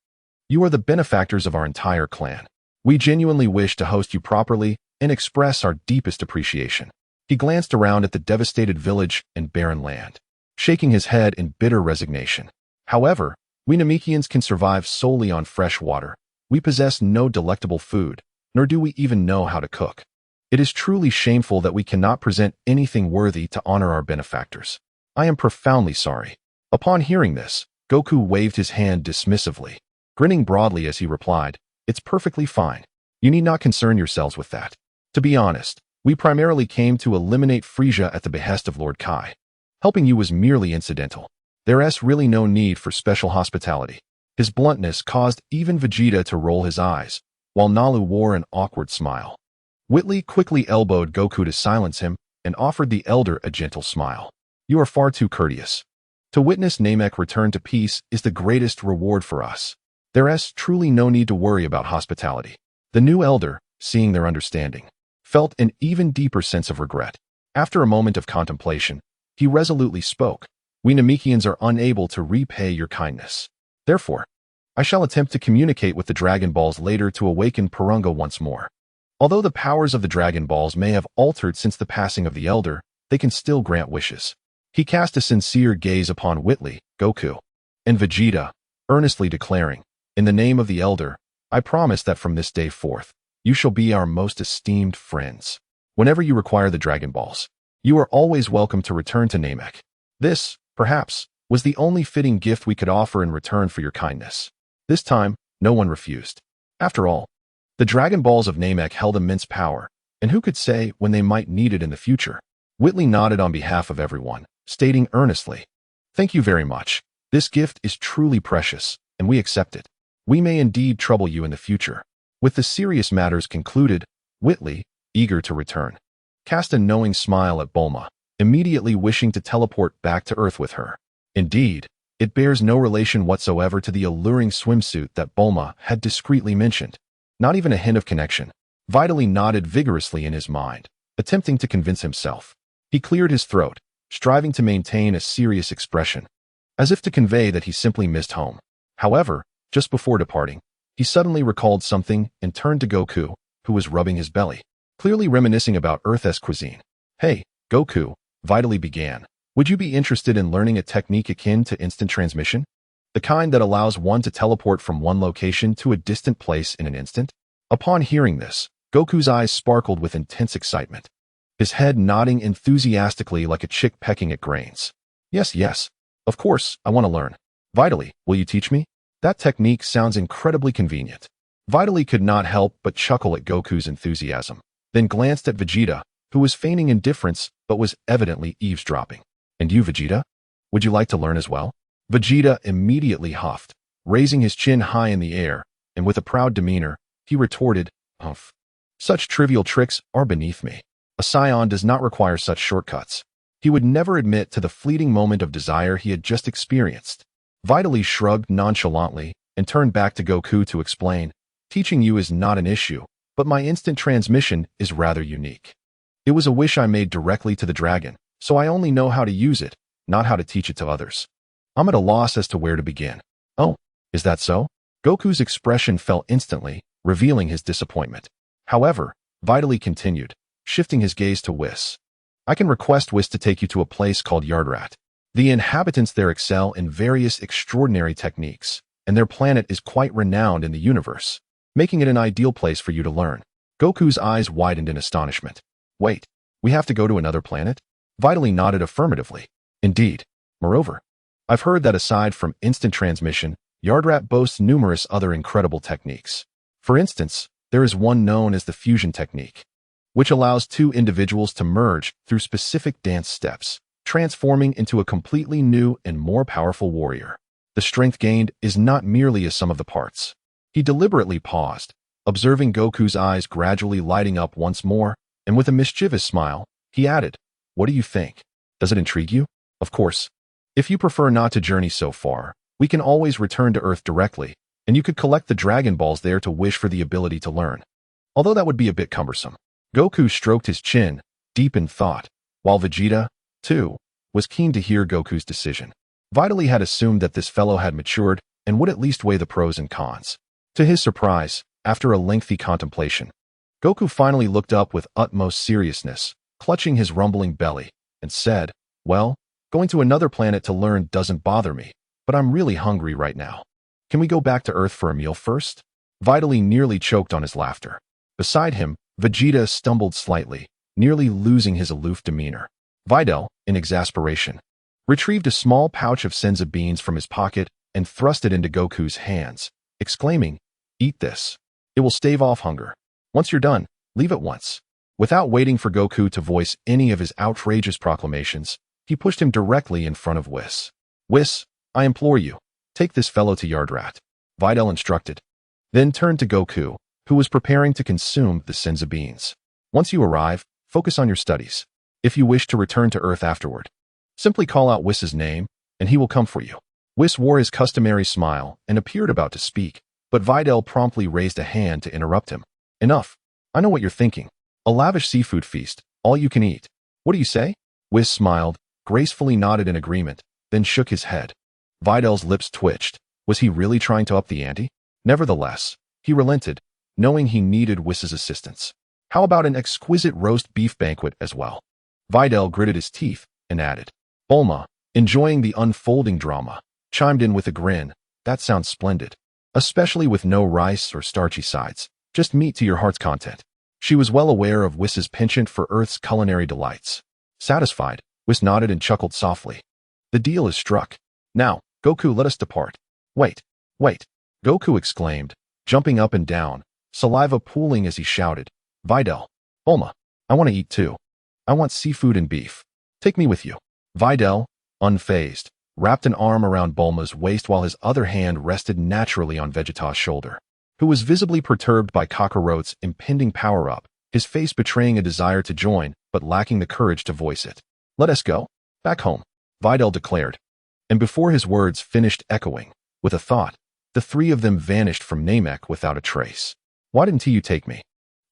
you are the benefactors of our entire clan. We genuinely wish to host you properly and express our deepest appreciation." He glanced around at the devastated village and barren land, shaking his head in bitter resignation. "However, we Namekians can survive solely on fresh water. We possess no delectable food, nor do we even know how to cook. It is truly shameful that we cannot present anything worthy to honor our benefactors. I am profoundly sorry." Upon hearing this, Goku waved his hand dismissively, grinning broadly as he replied, "It's perfectly fine. You need not concern yourselves with that. To be honest, we primarily came to eliminate Frieza at the behest of Lord Kai. Helping you was merely incidental. There's really no need for special hospitality." His bluntness caused even Vegeta to roll his eyes, while Nalu wore an awkward smile. Witley quickly elbowed Goku to silence him and offered the elder a gentle smile. "You are far too courteous. To witness Namek return to peace is the greatest reward for us. There's truly no need to worry about hospitality." The new elder, seeing their understanding, felt an even deeper sense of regret. After a moment of contemplation, he resolutely spoke. "We Namekians are unable to repay your kindness. Therefore, I shall attempt to communicate with the Dragon Balls later to awaken Purunga once more. Although the powers of the Dragon Balls may have altered since the passing of the Elder, they can still grant wishes. He cast a sincere gaze upon Witley, Goku, and Vegeta, earnestly declaring, "In the name of the Elder, I promise that from this day forth, you shall be our most esteemed friends. Whenever you require the Dragon Balls, you are always welcome to return to Namek. This, perhaps, was the only fitting gift we could offer in return for your kindness." This time, no one refused. After all, the Dragon Balls of Namek held immense power, and who could say when they might need it in the future? Witley nodded on behalf of everyone, stating earnestly, "Thank you very much. This gift is truly precious, and we accept it. We may indeed trouble you in the future." With the serious matters concluded, Witley, eager to return, cast a knowing smile at Bulma, immediately wishing to teleport back to Earth with her. Indeed, it bears no relation whatsoever to the alluring swimsuit that Bulma had discreetly mentioned. Not even a hint of connection. Vitali nodded vigorously in his mind, attempting to convince himself. He cleared his throat, striving to maintain a serious expression, as if to convey that he simply missed home. However, just before departing, he suddenly recalled something and turned to Goku, who was rubbing his belly, clearly reminiscing about Earth's cuisine. "Hey, Goku," Vitali began, "would you be interested in learning a technique akin to instant transmission? The kind that allows one to teleport from one location to a distant place in an instant?" Upon hearing this, Goku's eyes sparkled with intense excitement, his head nodding enthusiastically like a chick pecking at grains. Yes, of course, I want to learn. Vitali, will you teach me? That technique sounds incredibly convenient." Vitali could not help but chuckle at Goku's enthusiasm, then glanced at Vegeta, who was feigning indifference but was evidently eavesdropping. "And you, Vegeta? Would you like to learn as well?" Vegeta immediately huffed, raising his chin high in the air, and with a proud demeanor, he retorted, "Hmph. Such trivial tricks are beneath me. A Saiyan does not require such shortcuts." He would never admit to the fleeting moment of desire he had just experienced. Vitali shrugged nonchalantly and turned back to Goku to explain, "Teaching you is not an issue, but my instant transmission is rather unique. It was a wish I made directly to the dragon, so I only know how to use it, not how to teach it to others. I'm at a loss as to where to begin." "Oh, is that so?" Goku's expression fell instantly, revealing his disappointment. However, Vitali continued, shifting his gaze to Whis. "I can request Whis to take you to a place called Yardrat. The inhabitants there excel in various extraordinary techniques, and their planet is quite renowned in the universe, making it an ideal place for you to learn." Goku's eyes widened in astonishment. "Wait, we have to go to another planet?" Vitali nodded affirmatively. "Indeed. Moreover, I've heard that aside from instant transmission, Yardrat boasts numerous other incredible techniques. For instance, there is one known as the fusion technique, which allows two individuals to merge through specific dance steps, transforming into a completely new and more powerful warrior. The strength gained is not merely a sum of the parts." He deliberately paused, observing Goku's eyes gradually lighting up once more, and with a mischievous smile, he added, "What do you think? Does it intrigue you? Of course, if you prefer not to journey so far, we can always return to Earth directly, and you could collect the Dragon Balls there to wish for the ability to learn. Although that would be a bit cumbersome." Goku stroked his chin, deep in thought, while Vegeta, too, was keen to hear Goku's decision. Vitali had assumed that this fellow had matured and would at least weigh the pros and cons. To his surprise, after a lengthy contemplation, Goku finally looked up with utmost seriousness, clutching his rumbling belly, and said, "Well, going to another planet to learn doesn't bother me, but I'm really hungry right now. Can we go back to Earth for a meal first?" Vitali nearly choked on his laughter. Beside him, Vegeta stumbled slightly, nearly losing his aloof demeanor. Videl, in exasperation, retrieved a small pouch of senza beans from his pocket and thrust it into Goku's hands, exclaiming, "Eat this. It will stave off hunger. Once you're done, leave at once." Without waiting for Goku to voice any of his outrageous proclamations, he pushed him directly in front of Whis. "Whis, I implore you, take this fellow to Yardrat," Videl instructed, then turned to Goku, who was preparing to consume the senza beans. "Once you arrive, focus on your studies. If you wish to return to Earth afterward, simply call out Whis's name, and he will come for you." Whis wore his customary smile and appeared about to speak, but Videl promptly raised a hand to interrupt him. "Enough. I know what you're thinking. A lavish seafood feast, all you can eat. What do you say?" Whis smiled, gracefully nodded in agreement, then shook his head. Videl's lips twitched. Was he really trying to up the ante? Nevertheless, he relented, knowing he needed Whis's assistance. How about an exquisite roast beef banquet as well? Videl gritted his teeth and added. Bulma, enjoying the unfolding drama, chimed in with a grin. That sounds splendid. Especially with no rice or starchy sides. Just meat to your heart's content. She was well aware of Whis' penchant for Earth's culinary delights. Satisfied, Whis nodded and chuckled softly. The deal is struck. Now, Goku, let us depart. Wait, wait, Goku exclaimed, jumping up and down, saliva pooling as he shouted. Videl, Bulma, I want to eat too. I want seafood and beef. Take me with you. Videl, unfazed, wrapped an arm around Bulma's waist while his other hand rested naturally on Vegeta's shoulder, who was visibly perturbed by Kakarot's impending power-up, his face betraying a desire to join, but lacking the courage to voice it. Let us go. Back home, Videl declared. And before his words finished echoing, with a thought, the three of them vanished from Namek without a trace. Why didn't you take me?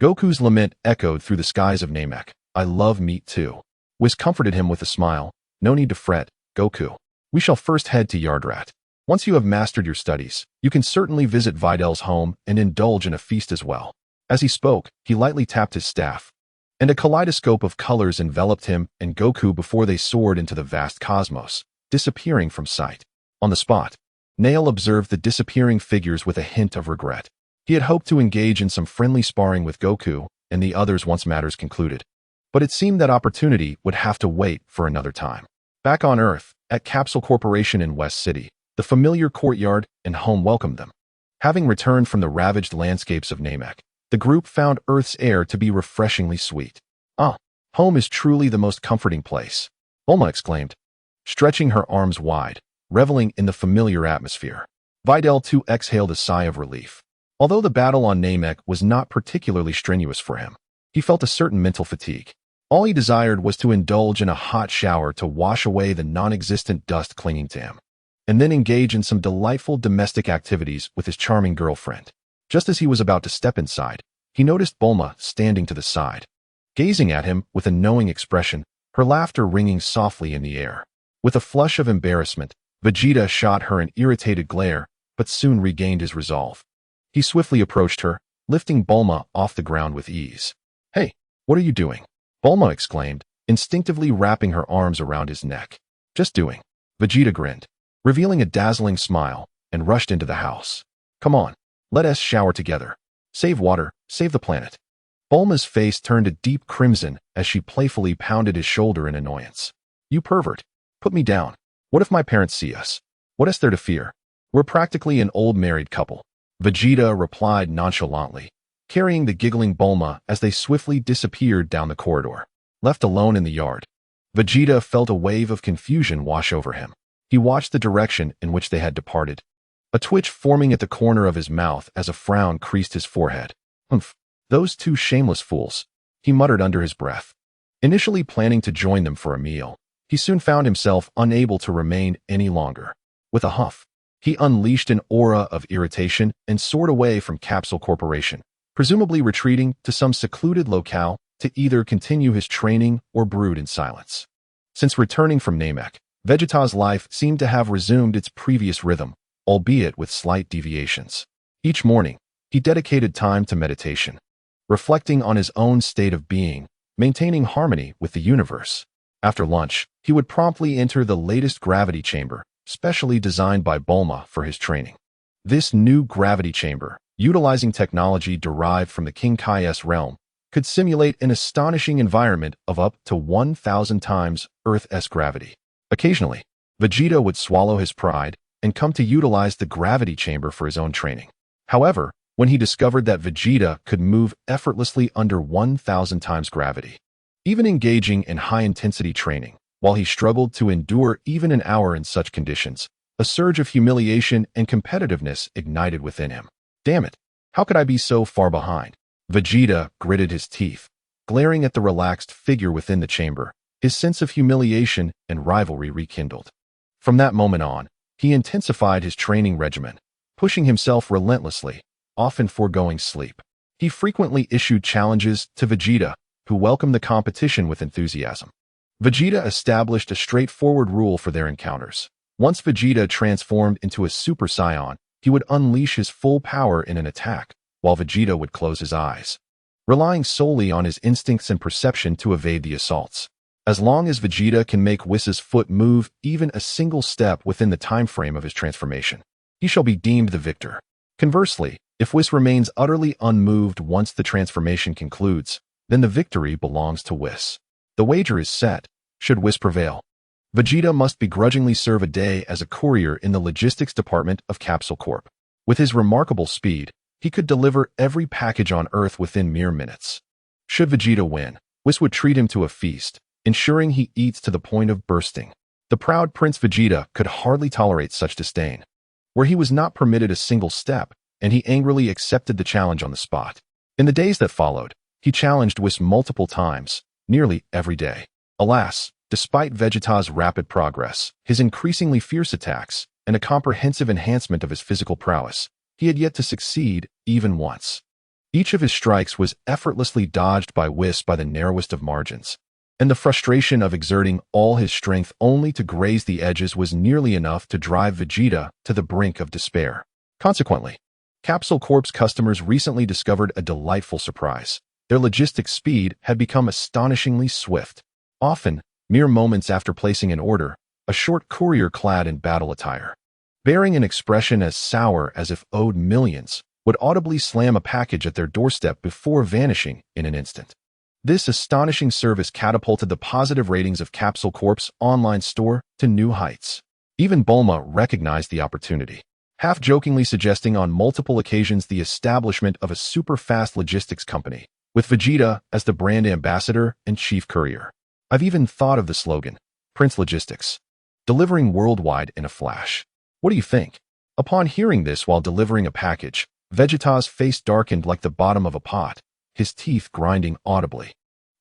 Goku's lament echoed through the skies of Namek. I love meat too. Whis comforted him with a smile. No need to fret, Goku. We shall first head to Yardrat. Once you have mastered your studies, you can certainly visit Videl's home and indulge in a feast as well. As he spoke, he lightly tapped his staff, and a kaleidoscope of colors enveloped him and Goku before they soared into the vast cosmos, disappearing from sight. On the spot, Nail observed the disappearing figures with a hint of regret. He had hoped to engage in some friendly sparring with Goku and the others once matters concluded. But it seemed that opportunity would have to wait for another time. Back on Earth, at Capsule Corporation in West City, the familiar courtyard and home welcomed them. Having returned from the ravaged landscapes of Namek, the group found Earth's air to be refreshingly sweet. Ah, home is truly the most comforting place, Bulma exclaimed, stretching her arms wide, reveling in the familiar atmosphere. Videl too exhaled a sigh of relief. Although the battle on Namek was not particularly strenuous for him, he felt a certain mental fatigue. All he desired was to indulge in a hot shower to wash away the non-existent dust clinging to him, and then engage in some delightful domestic activities with his charming girlfriend. Just as he was about to step inside, he noticed Bulma standing to the side, gazing at him with a knowing expression, her laughter ringing softly in the air. With a flush of embarrassment, Vegeta shot her an irritated glare, but soon regained his resolve. He swiftly approached her, lifting Bulma off the ground with ease. Hey, what are you doing? Bulma exclaimed, instinctively wrapping her arms around his neck. Just doing. Vegeta grinned, revealing a dazzling smile, and rushed into the house. Come on, let us shower together. Save water, save the planet. Bulma's face turned a deep crimson as she playfully pounded his shoulder in annoyance. You pervert. Put me down. What if my parents see us? What is there to fear? We're practically an old married couple. Vegeta replied nonchalantly, carrying the giggling Bulma as they swiftly disappeared down the corridor. Left alone in the yard, Vegeta felt a wave of confusion wash over him. He watched the direction in which they had departed, a twitch forming at the corner of his mouth as a frown creased his forehead. Hmph, those two shameless fools, he muttered under his breath. Initially planning to join them for a meal, he soon found himself unable to remain any longer. With a huff, he unleashed an aura of irritation and soared away from Capsule Corporation, presumably retreating to some secluded locale to either continue his training or brood in silence. Since returning from Namek, Vegeta's life seemed to have resumed its previous rhythm, albeit with slight deviations. Each morning, he dedicated time to meditation, reflecting on his own state of being, maintaining harmony with the universe. After lunch, he would promptly enter the latest gravity chamber, specially designed by Bulma for his training. This new gravity chamber, utilizing technology derived from the King Kai's realm, could simulate an astonishing environment of up to 1,000 times Earth's gravity. Occasionally, Vegeta would swallow his pride and come to utilize the gravity chamber for his own training. However, when he discovered that Vegeta could move effortlessly under 1,000 times gravity, even engaging in high-intensity training, while he struggled to endure even an hour in such conditions, a surge of humiliation and competitiveness ignited within him. Damn it, how could I be so far behind? Vegeta gritted his teeth, glaring at the relaxed figure within the chamber, his sense of humiliation and rivalry rekindled. From that moment on, he intensified his training regimen, pushing himself relentlessly, often foregoing sleep. He frequently issued challenges to Vegeta, who welcomed the competition with enthusiasm. Vegeta established a straightforward rule for their encounters. Once Vegeta transformed into a Super Saiyan, he would unleash his full power in an attack, while Vegeta would close his eyes. relying solely on his instincts and perception to evade the assaults. As long as Vegeta can make Whis' foot move even a single step within the time frame of his transformation, he shall be deemed the victor. Conversely, if Whis remains utterly unmoved once the transformation concludes, then the victory belongs to Whis. The wager is set. Should Whis prevail, Vegeta must begrudgingly serve a day as a courier in the logistics department of Capsule Corp. With his remarkable speed, he could deliver every package on Earth within mere minutes. Should Vegeta win, Whis would treat him to a feast, ensuring he eats to the point of bursting. The proud Prince Vegeta could hardly tolerate such disdain, where he was not permitted a single step, and he angrily accepted the challenge on the spot. In the days that followed, he challenged Whis multiple times, nearly every day. Alas, despite Vegeta's rapid progress, his increasingly fierce attacks, and a comprehensive enhancement of his physical prowess, he had yet to succeed even once. Each of his strikes was effortlessly dodged by Whis by the narrowest of margins, and the frustration of exerting all his strength only to graze the edges was nearly enough to drive Vegeta to the brink of despair. Consequently, Capsule Corp's customers recently discovered a delightful surprise. Their logistics speed had become astonishingly swift. Often, mere moments after placing an order, a short courier clad in battle attire, bearing an expression as sour as if owed millions, would audibly slam a package at their doorstep before vanishing in an instant. This astonishing service catapulted the positive ratings of Capsule Corp's online store to new heights. Even Bulma recognized the opportunity, half-jokingly suggesting on multiple occasions the establishment of a super-fast logistics company, with Vegeta as the brand ambassador and chief courier. I've even thought of the slogan, Prince Logistics, delivering worldwide in a flash. What do you think? Upon hearing this while delivering a package, Vegeta's face darkened like the bottom of a pot, his teeth grinding audibly,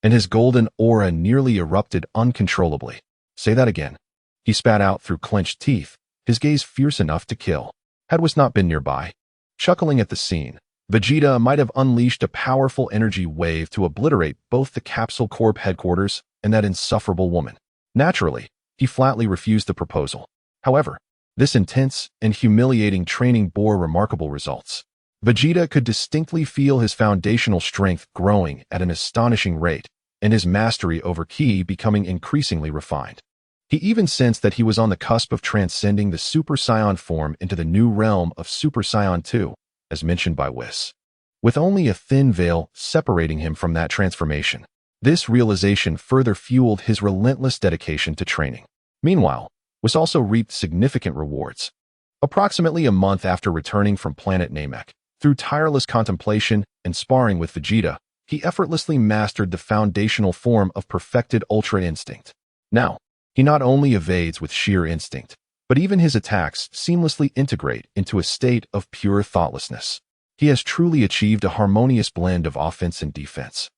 and his golden aura nearly erupted uncontrollably. Say that again. He spat out through clenched teeth, his gaze fierce enough to kill. Had Whis not been nearby, chuckling at the scene, Vegeta might have unleashed a powerful energy wave to obliterate both the Capsule Corp headquarters and that insufferable woman. Naturally, he flatly refused the proposal. However, this intense and humiliating training bore remarkable results. Vegeta could distinctly feel his foundational strength growing at an astonishing rate, and his mastery over Ki becoming increasingly refined. He even sensed that he was on the cusp of transcending the Super Saiyan form into the new realm of Super Saiyan 2, as mentioned by Whis, with only a thin veil separating him from that transformation. This realization further fueled his relentless dedication to training. Meanwhile, Whis also reaped significant rewards. Approximately a month after returning from Planet Namek, through tireless contemplation and sparring with Vegeta, he effortlessly mastered the foundational form of perfected Ultra Instinct. Now, he not only evades with sheer instinct, but even his attacks seamlessly integrate into a state of pure thoughtlessness. He has truly achieved a harmonious blend of offense and defense,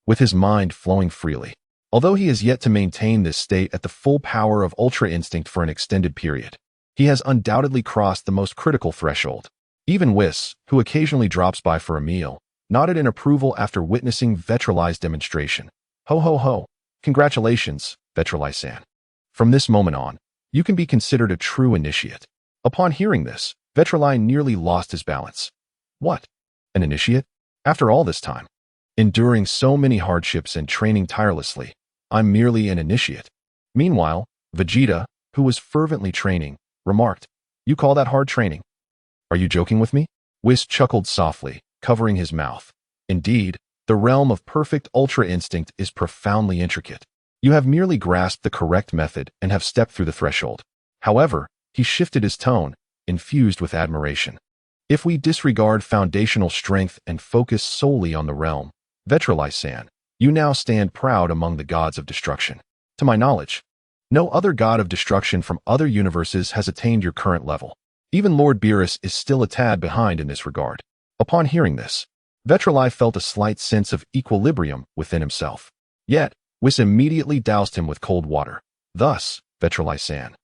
with his mind flowing freely. Although he has yet to maintain this state at the full power of Ultra Instinct for an extended period, he has undoubtedly crossed the most critical threshold. Even Whis, who occasionally drops by for a meal, nodded in approval after witnessing Vitri's demonstration. Ho ho ho! Congratulations, Vitri-san. From this moment on, you can be considered a true initiate. Upon hearing this, Vitri nearly lost his balance. What? An initiate? After all this time, enduring so many hardships and training tirelessly, I'm merely an initiate. Meanwhile, Vegeta, who was fervently training, remarked, "You call that hard training? Are you joking with me?" Whis chuckled softly, covering his mouth. Indeed, the realm of perfect Ultra Instinct is profoundly intricate. You have merely grasped the correct method and have stepped through the threshold. However, he shifted his tone, infused with admiration. If we disregard foundational strength and focus solely on the realm, Vitri-san, you now stand proud among the gods of destruction. To my knowledge, no other god of destruction from other universes has attained your current level. Even Lord Beerus is still a tad behind in this regard. Upon hearing this, Vitri felt a slight sense of equilibrium within himself. Yet, Whis immediately doused him with cold water. Thus, Vitri-san,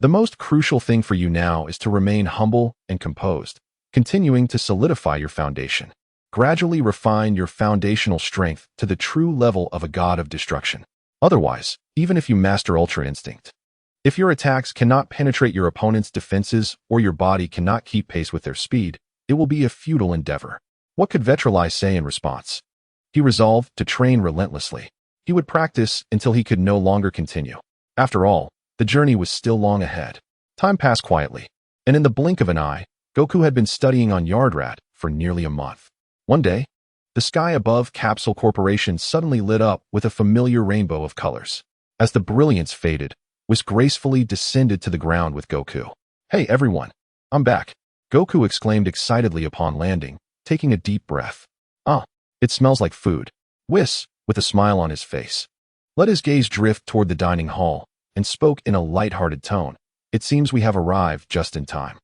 the most crucial thing for you now is to remain humble and composed, continuing to solidify your foundation. Gradually refine your foundational strength to the true level of a god of destruction. Otherwise, even if you master Ultra Instinct, if your attacks cannot penetrate your opponent's defenses or your body cannot keep pace with their speed, it will be a futile endeavor. What could Vitri say in response? He resolved to train relentlessly. He would practice until he could no longer continue. After all, the journey was still long ahead. Time passed quietly, and in the blink of an eye, Goku had been studying on Yardrat for nearly a month. One day, the sky above Capsule Corporation suddenly lit up with a familiar rainbow of colors. As the brilliance faded, Whis gracefully descended to the ground with Goku. "Hey everyone, I'm back," Goku exclaimed excitedly upon landing, taking a deep breath. "Ah, it smells like food," Whis, with a smile on his face, let his gaze drift toward the dining hall and spoke in a light-hearted tone. "It seems we have arrived just in time."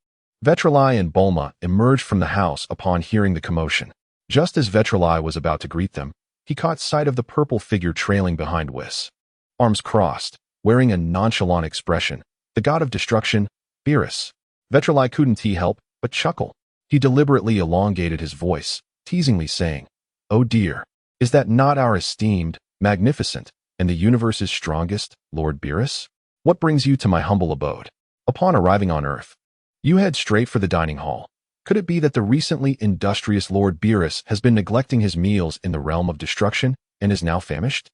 Vitri and Bulma emerged from the house upon hearing the commotion. Just as Vitri was about to greet them, he caught sight of the purple figure trailing behind Whis. Arms crossed, wearing a nonchalant expression, the god of destruction, Beerus. Vitri couldn't help but chuckle. He deliberately elongated his voice, teasingly saying, "Oh dear, is that not our esteemed, magnificent, and the universe's strongest, Lord Beerus? What brings you to my humble abode?" Upon arriving on Earth, you head straight for the dining hall. Could it be that the recently industrious Lord Beerus has been neglecting his meals in the realm of destruction and is now famished?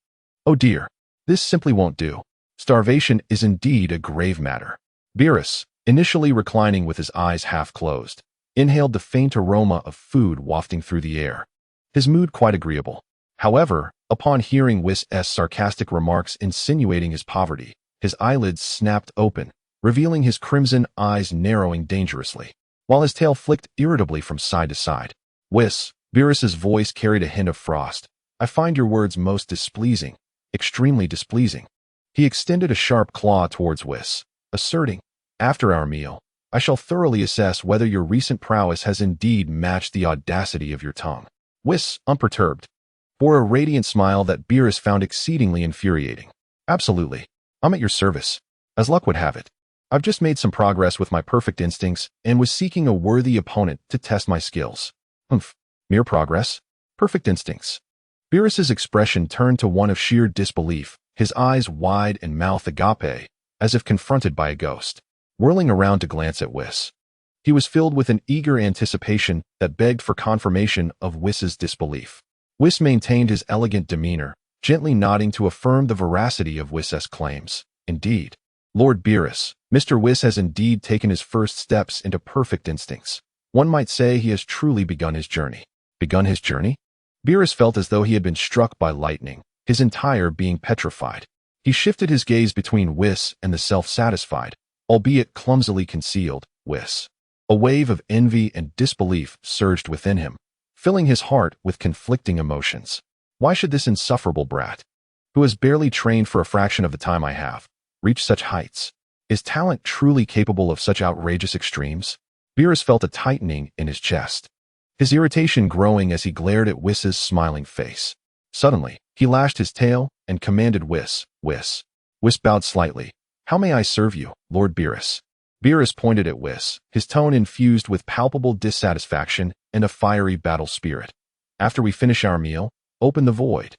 Oh dear, this simply won't do. Starvation is indeed a grave matter. Beerus, initially reclining with his eyes half closed, inhaled the faint aroma of food wafting through the air. His mood quite agreeable. However, upon hearing Whis' sarcastic remarks insinuating his poverty, his eyelids snapped open, revealing his crimson eyes narrowing dangerously, while his tail flicked irritably from side to side. "Whis," Beerus's voice carried a hint of frost, "I find your words most displeasing, extremely displeasing." He extended a sharp claw towards Whis, asserting, "After our meal, I shall thoroughly assess whether your recent prowess has indeed matched the audacity of your tongue." Whis, unperturbed, bore a radiant smile that Beerus found exceedingly infuriating. "Absolutely. I'm at your service. As luck would have it, I've just made some progress with my perfect instincts and was seeking a worthy opponent to test my skills." "Hmph, mere progress? Perfect instincts?" Beerus's expression turned to one of sheer disbelief, his eyes wide and mouth agape, as if confronted by a ghost. Whirling around to glance at Whis, he was filled with an eager anticipation that begged for confirmation of Whis' disbelief. Whis maintained his elegant demeanor, gently nodding to affirm the veracity of Whis' claims. "Indeed, Lord Beerus, Mr. Whis has indeed taken his first steps into perfect instincts. One might say he has truly begun his journey." Begun his journey? Beerus felt as though he had been struck by lightning, his entire being petrified. He shifted his gaze between Whis and the self-satisfied, albeit clumsily concealed, Whis. A wave of envy and disbelief surged within him, filling his heart with conflicting emotions. Why should this insufferable brat, who has barely trained for a fraction of the time I have, reach such heights? Is talent truly capable of such outrageous extremes? Beerus felt a tightening in his chest, his irritation growing as he glared at Whis' smiling face. Suddenly, he lashed his tail and commanded Whis. Whis bowed slightly. "How may I serve you, Lord Beerus?" Beerus pointed at Whis, his tone infused with palpable dissatisfaction and a fiery battle spirit. "After we finish our meal, open the void.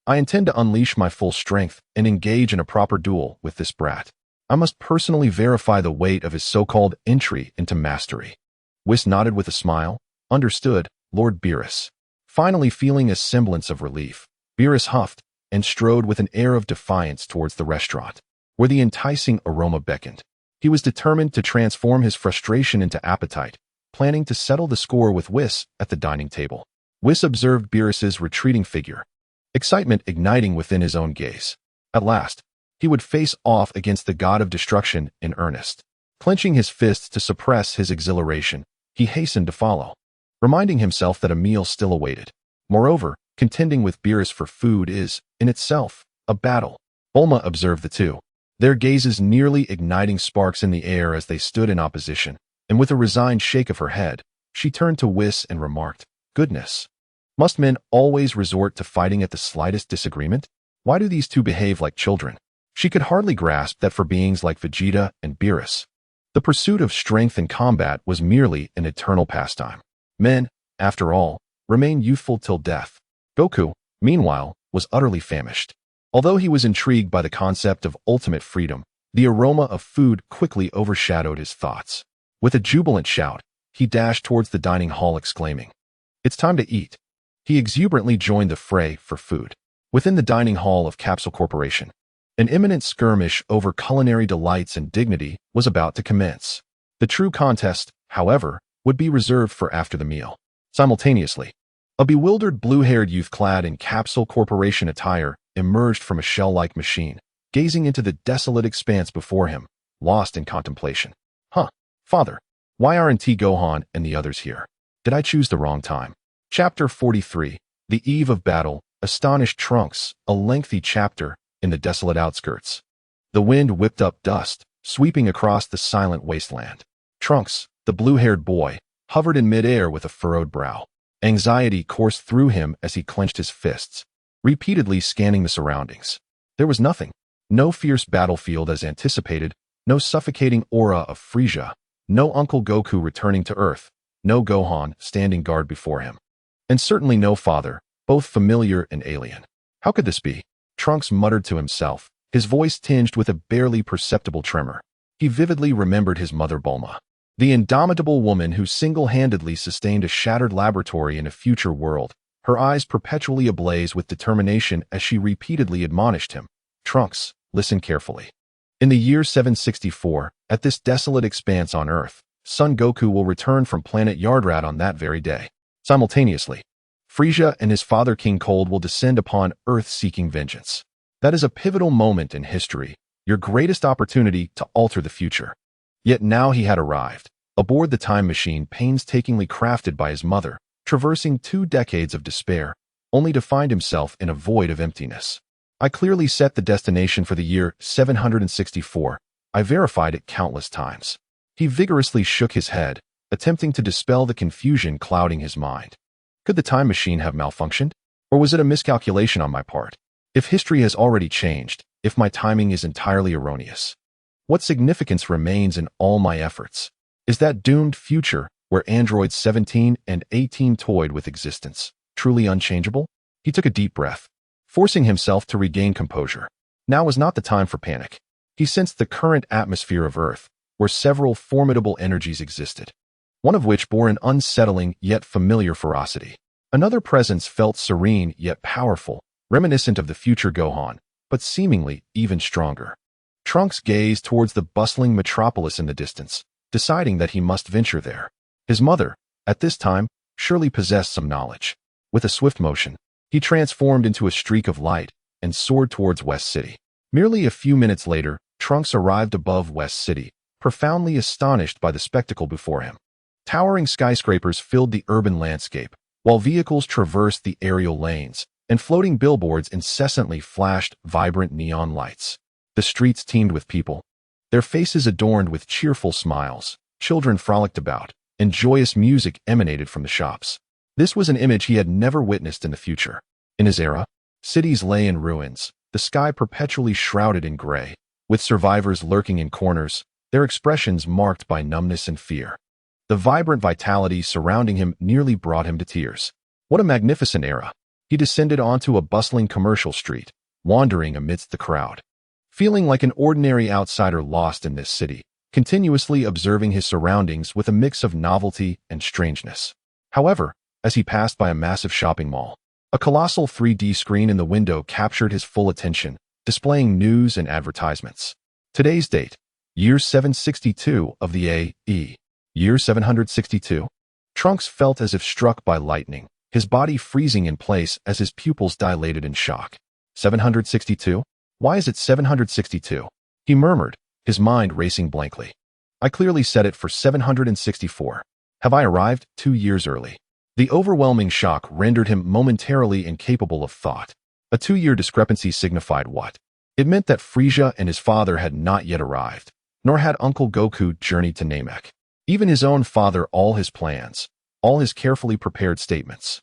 I intend to unleash my full strength and engage in a proper duel with this brat. I must personally verify the weight of his so-called entry into mastery." Whis nodded with a smile. "Understood, Lord Beerus." Finally feeling a semblance of relief, Beerus huffed and strode with an air of defiance towards the restaurant, where the enticing aroma beckoned. He was determined to transform his frustration into appetite, planning to settle the score with Whis at the dining table. Whis observed Beerus's retreating figure, excitement igniting within his own gaze. At last, he would face off against the god of destruction in earnest. Clenching his fists to suppress his exhilaration, he hastened to follow, reminding himself that a meal still awaited. Moreover, contending with Beerus for food is, in itself, a battle. Bulma observed the two, their gazes nearly igniting sparks in the air as they stood in opposition, and with a resigned shake of her head, she turned to Whis and remarked, "Goodness! Must men always resort to fighting at the slightest disagreement? Why do these two behave like children?" She could hardly grasp that for beings like Vegeta and Beerus, the pursuit of strength in combat was merely an eternal pastime. Men, after all, remain youthful till death. Goku, meanwhile, was utterly famished. Although he was intrigued by the concept of ultimate freedom, the aroma of food quickly overshadowed his thoughts. With a jubilant shout, he dashed towards the dining hall exclaiming, "It's time to eat." He exuberantly joined the fray for food. Within the dining hall of Capsule Corporation, an imminent skirmish over culinary delights and dignity was about to commence. The true contest, however, would be reserved for after the meal. Simultaneously, a bewildered blue-haired youth clad in Capsule Corporation attire emerged from a shell-like machine, gazing into the desolate expanse before him, lost in contemplation. Father, why aren't Gohan and the others here? Did I choose the wrong time? Chapter 43, The Eve of Battle, Astonished Trunks, a lengthy chapter in the desolate outskirts. The wind whipped up dust, sweeping across the silent wasteland. Trunks, the blue-haired boy, hovered in midair with a furrowed brow. Anxiety coursed through him as he clenched his fists, repeatedly scanning the surroundings. There was nothing. No fierce battlefield as anticipated, no suffocating aura of Frieza, no Uncle Goku returning to Earth, no Gohan standing guard before him. And certainly no father, both familiar and alien. How could this be? Trunks muttered to himself, his voice tinged with a barely perceptible tremor. He vividly remembered his mother Bulma, the indomitable woman who single-handedly sustained a shattered laboratory in a future world, her eyes perpetually ablaze with determination as she repeatedly admonished him. Trunks, listen carefully. In the year 764, at this desolate expanse on Earth, Son Goku will return from planet Yardrat on that very day. Simultaneously, Frieza and his father King Cold will descend upon Earth seeking vengeance. That is a pivotal moment in history, your greatest opportunity to alter the future. Yet now he had arrived, aboard the time machine painstakingly crafted by his mother, traversing 2 decades of despair, only to find himself in a void of emptiness. I clearly set the destination for the year 764. I verified it countless times. He vigorously shook his head, attempting to dispel the confusion clouding his mind. Could the time machine have malfunctioned? Or was it a miscalculation on my part? If history has already changed, if my timing is entirely erroneous, what significance remains in all my efforts? Is that doomed future, where androids 17 and 18 toyed with existence, truly unchangeable? He took a deep breath, forcing himself to regain composure. Now was not the time for panic. He sensed the current atmosphere of Earth, where several formidable energies existed, one of which bore an unsettling yet familiar ferocity. Another presence felt serene yet powerful, reminiscent of the future Gohan, but seemingly even stronger. Trunks gazed towards the bustling metropolis in the distance, deciding that he must venture there. His mother, at this time, surely possessed some knowledge. With a swift motion, he transformed into a streak of light and soared towards West City. Merely a few minutes later, Trunks arrived above West City, profoundly astonished by the spectacle before him. Towering skyscrapers filled the urban landscape, while vehicles traversed the aerial lanes, and floating billboards incessantly flashed vibrant neon lights. The streets teemed with people, their faces adorned with cheerful smiles. Children frolicked about, and joyous music emanated from the shops. This was an image he had never witnessed in the future. In his era, cities lay in ruins, the sky perpetually shrouded in gray, with survivors lurking in corners, their expressions marked by numbness and fear. The vibrant vitality surrounding him nearly brought him to tears. What a magnificent era! He descended onto a bustling commercial street, wandering amidst the crowd, feeling like an ordinary outsider lost in this city, continuously observing his surroundings with a mix of novelty and strangeness. However, as he passed by a massive shopping mall, a colossal 3D screen in the window captured his full attention, displaying news and advertisements. Today's date, year 762 of the A.E. Year 762. Trunks felt as if struck by lightning, his body freezing in place as his pupils dilated in shock. 762? Why is it 762? He murmured, his mind racing blankly. I clearly set it for 764. Have I arrived 2 years early? The overwhelming shock rendered him momentarily incapable of thought. A 2-year discrepancy signified what? It meant that Frieza and his father had not yet arrived, nor had Uncle Goku journeyed to Namek. Even his own father, all his plans, all his carefully prepared statements,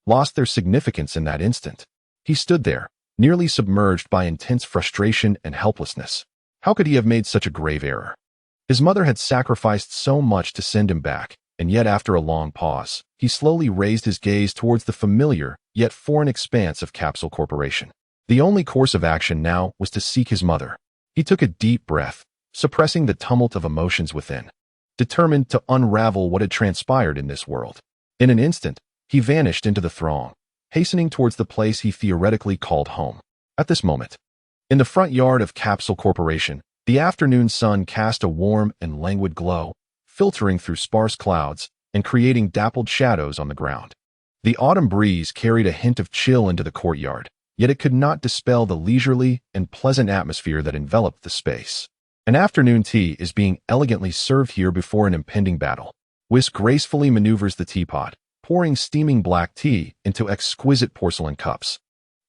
lost their significance in that instant. He stood there, nearly submerged by intense frustration and helplessness. How could he have made such a grave error? His mother had sacrificed so much to send him back, and yet after a long pause, he slowly raised his gaze towards the familiar, yet foreign expanse of Capsule Corporation. The only course of action now was to seek his mother. He took a deep breath, suppressing the tumult of emotions within, determined to unravel what had transpired in this world. In an instant, he vanished into the throng, hastening towards the place he theoretically called home. At this moment, in the front yard of Capsule Corporation, the afternoon sun cast a warm and languid glow, filtering through sparse clouds and creating dappled shadows on the ground. The autumn breeze carried a hint of chill into the courtyard, yet it could not dispel the leisurely and pleasant atmosphere that enveloped the space. An afternoon tea is being elegantly served here before an impending battle. Whis gracefully maneuvers the teapot, pouring steaming black tea into exquisite porcelain cups.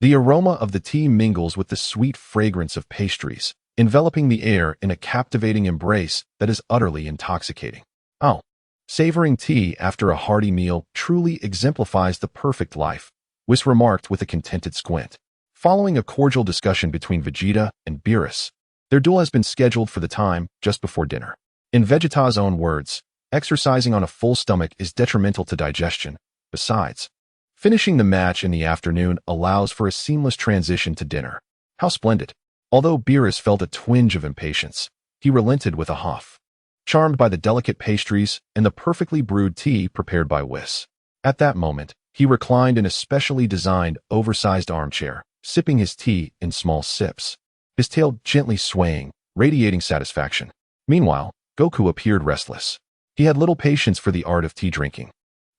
The aroma of the tea mingles with the sweet fragrance of pastries, enveloping the air in a captivating embrace that is utterly intoxicating. Oh, savoring tea after a hearty meal truly exemplifies the perfect life, Whis remarked with a contented squint. Following a cordial discussion between Vegeta and Beerus, their duel has been scheduled for the time just before dinner. In Vegeta's own words, exercising on a full stomach is detrimental to digestion. Besides, finishing the match in the afternoon allows for a seamless transition to dinner. How splendid! Although Beerus felt a twinge of impatience, he relented with a huff, charmed by the delicate pastries and the perfectly brewed tea prepared by Whis. At that moment, he reclined in a specially designed, oversized armchair, sipping his tea in small sips, his tail gently swaying, radiating satisfaction. Meanwhile, Goku appeared restless. He had little patience for the art of tea drinking,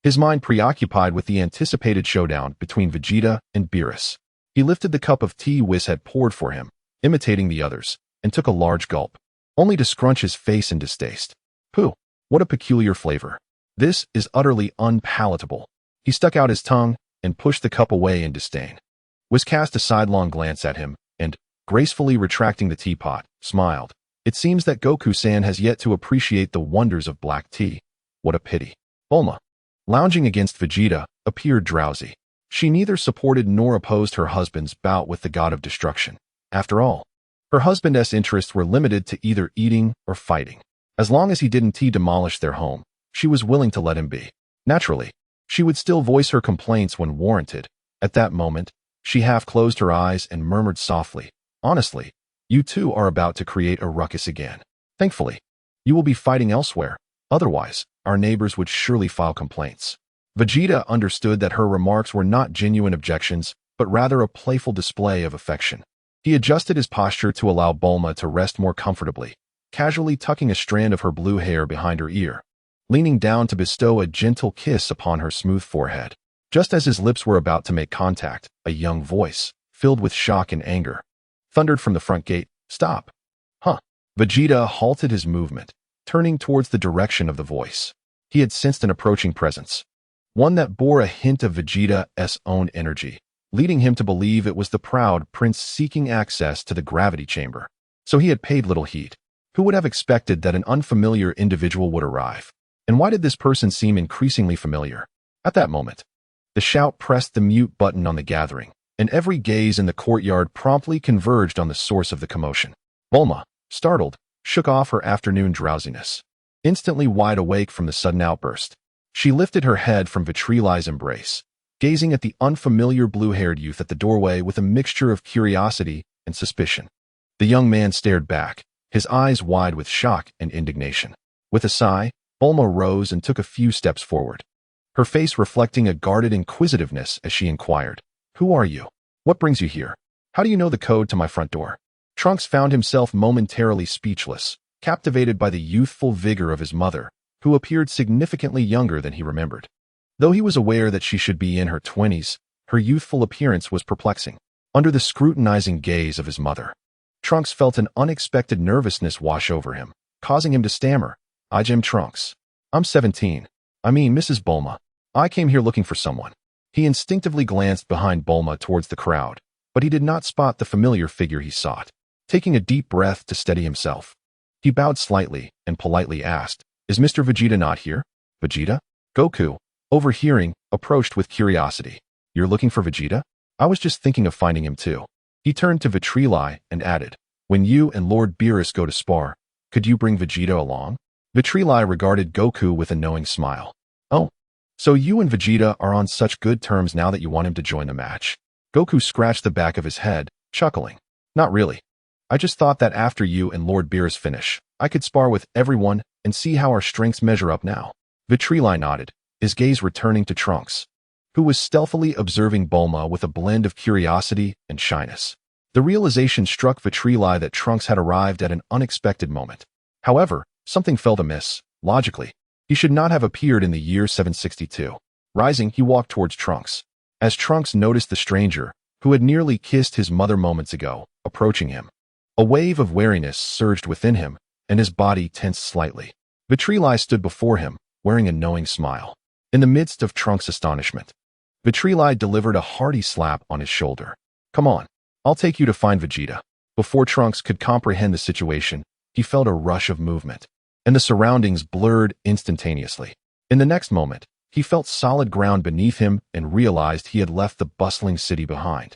his mind preoccupied with the anticipated showdown between Vegeta and Beerus. He lifted the cup of tea Whis had poured for him, imitating the others, and took a large gulp, only to scrunch his face in distaste. Pooh, what a peculiar flavor. This is utterly unpalatable. He stuck out his tongue and pushed the cup away in disdain. Whis cast a sidelong glance at him and, gracefully retracting the teapot, smiled. It seems that Goku-san has yet to appreciate the wonders of black tea. What a pity. Bulma, lounging against Vegeta, appeared drowsy. She neither supported nor opposed her husband's bout with the god of destruction. After all, her husband's interests were limited to either eating or fighting. As long as he didn't demolish their home, she was willing to let him be. Naturally, she would still voice her complaints when warranted. At that moment, she half closed her eyes and murmured softly, "Honestly, you two are about to create a ruckus again. Thankfully, you will be fighting elsewhere. Otherwise, our neighbors would surely file complaints." Vegeta understood that her remarks were not genuine objections, but rather a playful display of affection. He adjusted his posture to allow Bulma to rest more comfortably, casually tucking a strand of her blue hair behind her ear, leaning down to bestow a gentle kiss upon her smooth forehead. Just as his lips were about to make contact, a young voice, filled with shock and anger, thundered from the front gate, "Stop!" Huh. Vegeta halted his movement, turning towards the direction of the voice. He had sensed an approaching presence, one that bore a hint of Vegeta's own energy, leading him to believe it was the proud prince seeking access to the gravity chamber. So he had paid little heed. Who would have expected that an unfamiliar individual would arrive? And why did this person seem increasingly familiar? At that moment, the shout pressed the mute button on the gathering, and every gaze in the courtyard promptly converged on the source of the commotion. Bulma, startled, shook off her afternoon drowsiness. Instantly wide awake from the sudden outburst, she lifted her head from Vitri's embrace, gazing at the unfamiliar blue-haired youth at the doorway with a mixture of curiosity and suspicion. The young man stared back, his eyes wide with shock and indignation. With a sigh, Bulma rose and took a few steps forward, her face reflecting a guarded inquisitiveness as she inquired, "Who are you? What brings you here? How do you know the code to my front door?" Trunks found himself momentarily speechless, captivated by the youthful vigor of his mother, who appeared significantly younger than he remembered. Though he was aware that she should be in her 20s, her youthful appearance was perplexing. Under the scrutinizing gaze of his mother, Trunks felt an unexpected nervousness wash over him, causing him to stammer, "I'm Trunks. I'm 17. I mean, Mrs. Bulma. I came here looking for someone." He instinctively glanced behind Bulma towards the crowd, but he did not spot the familiar figure he sought. Taking a deep breath to steady himself, he bowed slightly and politely asked, "Is Mr. Vegeta not here?" "Vegeta?" Goku, overhearing, approached with curiosity. "You're looking for Vegeta? I was just thinking of finding him too." He turned to Vitri and added, "When you and Lord Beerus go to spar, could you bring Vegeta along?" Vitri regarded Goku with a knowing smile. "Oh, so you and Vegeta are on such good terms now that you want him to join the match?" Goku scratched the back of his head, chuckling. "Not really. I just thought that after you and Lord Beerus finish, I could spar with everyone and see how our strengths measure up now." Vitri nodded, his gaze returning to Trunks. who was stealthily observing Bulma with a blend of curiosity and shyness. The realization struck Vitri that Trunks had arrived at an unexpected moment. However, something felt amiss. Logically, he should not have appeared in the year 762. Rising, he walked towards Trunks. As Trunks noticed the stranger, who had nearly kissed his mother moments ago, approaching him, a wave of wariness surged within him, and his body tensed slightly. Vitri stood before him, wearing a knowing smile. In the midst of Trunks' astonishment, Vitri delivered a hearty slap on his shoulder. "Come on, I'll take you to find Vegeta." Before Trunks could comprehend the situation, he felt a rush of movement, and the surroundings blurred instantaneously. In the next moment, he felt solid ground beneath him and realized he had left the bustling city behind,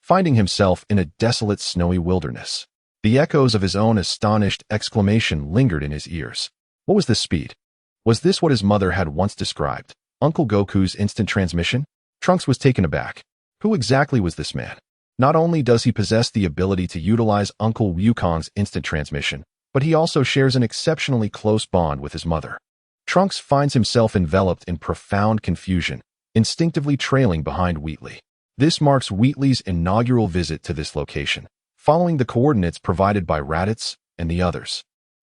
finding himself in a desolate snowy wilderness. The echoes of his own astonished exclamation lingered in his ears. What was this speed? Was this what his mother had once described? Uncle Goku's instant transmission? Trunks was taken aback. Who exactly was this man? Not only does he possess the ability to utilize Uncle Wukong's instant transmission, but he also shares an exceptionally close bond with his mother. Trunks finds himself enveloped in profound confusion, instinctively trailing behind Witley. This marks Witley's inaugural visit to this location, following the coordinates provided by Raditz and the others.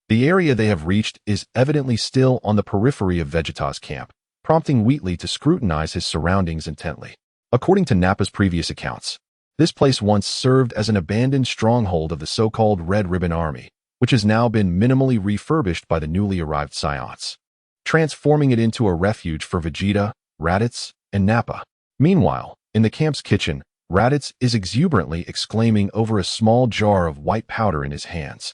The area they have reached is evidently still on the periphery of Vegeta's camp, prompting Witley to scrutinize his surroundings intently. According to Nappa's previous accounts, this place once served as an abandoned stronghold of the so-called Red Ribbon Army, which has now been minimally refurbished by the newly arrived Saiyans, transforming it into a refuge for Vegeta, Raditz, and Nappa. Meanwhile, in the camp's kitchen, Raditz is exuberantly exclaiming over a small jar of white powder in his hands,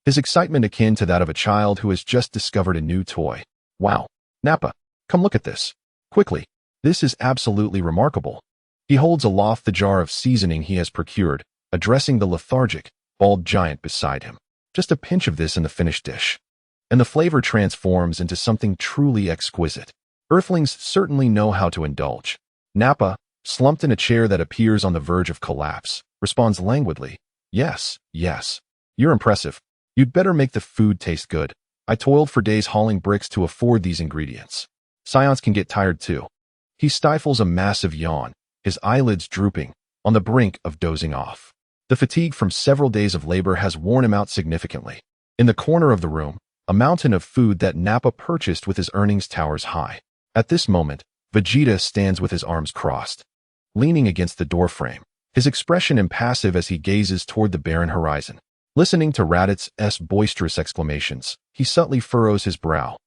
his excitement akin to that of a child who has just discovered a new toy. "Wow, Nappa, come look at this. Quickly, this is absolutely remarkable." He holds aloft the jar of seasoning he has procured, addressing the lethargic, bald giant beside him. "Just a pinch of this in the finished dish, and the flavor transforms into something truly exquisite. Earthlings certainly know how to indulge." Nappa, slumped in a chair that appears on the verge of collapse, responds languidly, Yes, you're impressive. You'd better make the food taste good. I toiled for days hauling bricks to afford these ingredients. Saiyans can get tired too." He stifles a massive yawn, his eyelids drooping, on the brink of dozing off. The fatigue from several days of labor has worn him out significantly. In the corner of the room, a mountain of food that Nappa purchased with his earnings towers high. At this moment, Vegeta stands with his arms crossed, leaning against the doorframe, his expression impassive as he gazes toward the barren horizon. Listening to Raditz's boisterous exclamations, he subtly furrows his brow,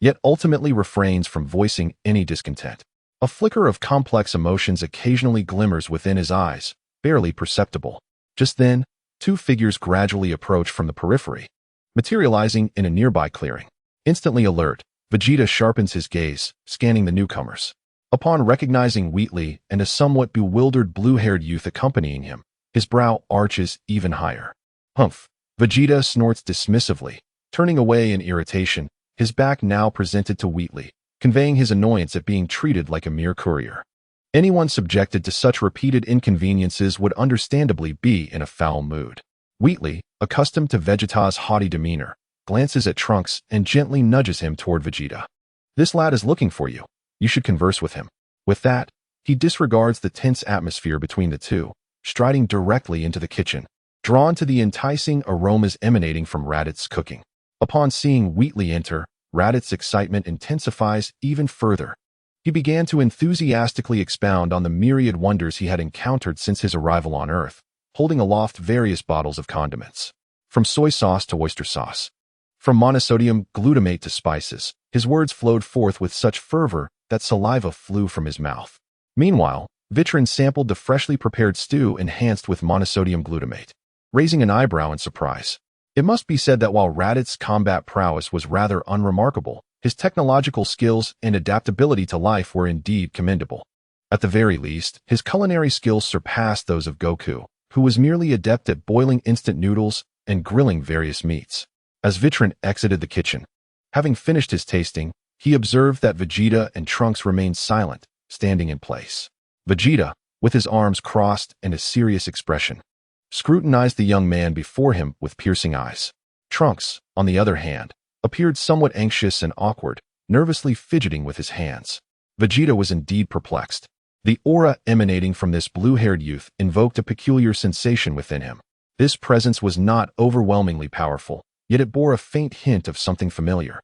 yet ultimately refrains from voicing any discontent. A flicker of complex emotions occasionally glimmers within his eyes, barely perceptible. Just then, two figures gradually approach from the periphery, materializing in a nearby clearing. Instantly alert, Vegeta sharpens his gaze, scanning the newcomers. Upon recognizing Witley and a somewhat bewildered blue-haired youth accompanying him, his brow arches even higher. "Hmph." Vegeta snorts dismissively, turning away in irritation, his back now presented to Witley, conveying his annoyance at being treated like a mere courier. Anyone subjected to such repeated inconveniences would understandably be in a foul mood. Witley, accustomed to Vegeta's haughty demeanor, glances at Trunks and gently nudges him toward Vegeta. "This lad is looking for you. You should converse with him." With that, he disregards the tense atmosphere between the two, striding directly into the kitchen, drawn to the enticing aromas emanating from Raditz's cooking. Upon seeing Witley enter, Raditz's excitement intensifies even further. He began to enthusiastically expound on the myriad wonders he had encountered since his arrival on Earth, holding aloft various bottles of condiments, from soy sauce to oyster sauce, from monosodium glutamate to spices. His words flowed forth with such fervor that saliva flew from his mouth. Meanwhile, Vitri sampled the freshly prepared stew enhanced with monosodium glutamate, raising an eyebrow in surprise. It must be said that while Raditz's combat prowess was rather unremarkable, his technological skills and adaptability to life were indeed commendable. At the very least, his culinary skills surpassed those of Goku, who was merely adept at boiling instant noodles and grilling various meats. As Vitri exited the kitchen, having finished his tasting, he observed that Vegeta and Trunks remained silent, standing in place. Vegeta, with his arms crossed and a serious expression, scrutinized the young man before him with piercing eyes. Trunks, on the other hand, appeared somewhat anxious and awkward, nervously fidgeting with his hands. Vegeta was indeed perplexed. The aura emanating from this blue-haired youth invoked a peculiar sensation within him. This presence was not overwhelmingly powerful, yet it bore a faint hint of something familiar,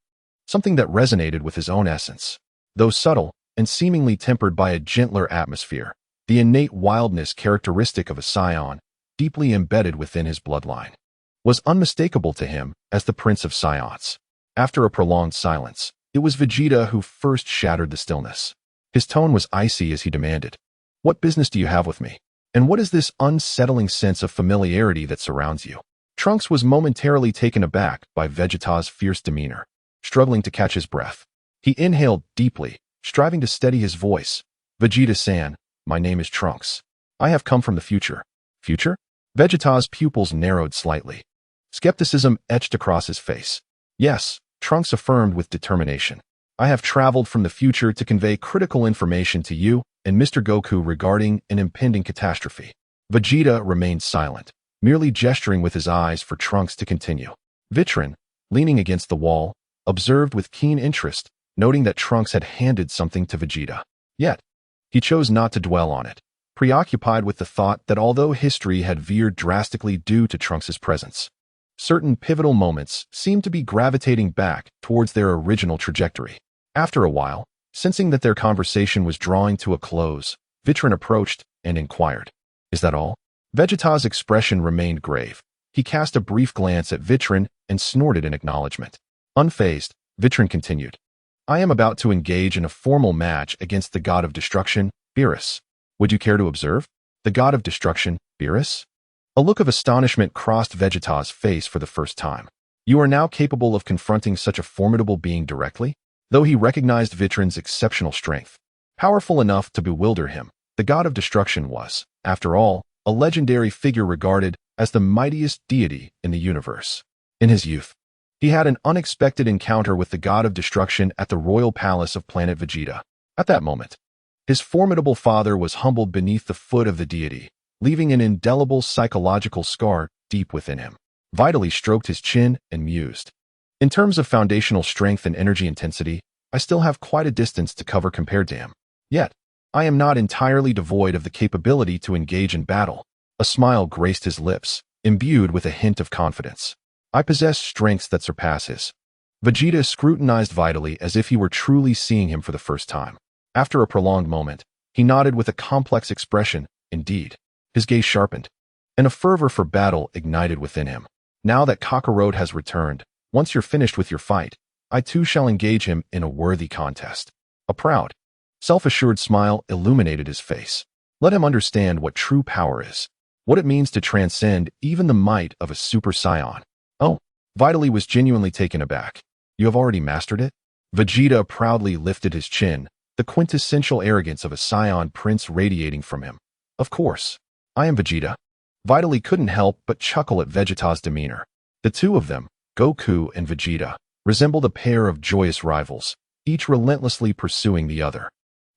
something that resonated with his own essence. Though subtle and seemingly tempered by a gentler atmosphere, the innate wildness characteristic of a Saiyan, deeply embedded within his bloodline, was unmistakable to him as the Prince of Saiyans. After a prolonged silence, it was Vegeta who first shattered the stillness. His tone was icy as he demanded, "What business do you have with me? And what is this unsettling sense of familiarity that surrounds you?" Trunks was momentarily taken aback by Vegeta's fierce demeanor, struggling to catch his breath. He inhaled deeply, striving to steady his voice. "Vegeta-san, my name is Trunks. I have come from the future." "Future?" Vegeta's pupils narrowed slightly. Skepticism etched across his face. "Yes," Trunks affirmed with determination. "I have traveled from the future to convey critical information to you and Mr. Goku regarding an impending catastrophe." Vegeta remained silent, merely gesturing with his eyes for Trunks to continue. Vitri, leaning against the wall, observed with keen interest, noting that Trunks had handed something to Vegeta. Yet, he chose not to dwell on it, preoccupied with the thought that although history had veered drastically due to Trunks' presence, certain pivotal moments seemed to be gravitating back towards their original trajectory. After a while, sensing that their conversation was drawing to a close, Vitri approached and inquired, "Is that all?" Vegeta's expression remained grave. He cast a brief glance at Vitri and snorted in acknowledgement. Unfazed, Vitri continued, "I am about to engage in a formal match against the god of destruction, Beerus. Would you care to observe?" "The god of destruction, Beerus?" A look of astonishment crossed Vegeta's face for the first time. "You are now capable of confronting such a formidable being directly?" Though he recognized Vitri's exceptional strength, powerful enough to bewilder him, the god of destruction was, after all, a legendary figure regarded as the mightiest deity in the universe. In his youth, he had an unexpected encounter with the god of destruction at the royal palace of Planet Vegeta. At that moment, his formidable father was humbled beneath the foot of the deity, leaving an indelible psychological scar deep within him. Vitali stroked his chin and mused. "In terms of foundational strength and energy intensity, I still have quite a distance to cover compared to him. Yet, I am not entirely devoid of the capability to engage in battle." A smile graced his lips, imbued with a hint of confidence. "I possess strengths that surpass his." Vegeta scrutinized Vitali as if he were truly seeing him for the first time. After a prolonged moment, he nodded with a complex expression. Indeed. His gaze sharpened, and a fervor for battle ignited within him. "Now that Kakarot has returned, once you're finished with your fight, I too shall engage him in a worthy contest." A proud, self-assured smile illuminated his face. Let him understand what true power is, what it means to transcend even the might of a Super Saiyan. "Oh," Vitali was genuinely taken aback. "You have already mastered it?" Vegeta proudly lifted his chin, the quintessential arrogance of a Saiyan prince radiating from him. "Of course. I am Vegeta." Vitali couldn't help but chuckle at Vegeta's demeanor. The two of them, Goku and Vegeta, resembled a pair of joyous rivals, each relentlessly pursuing the other.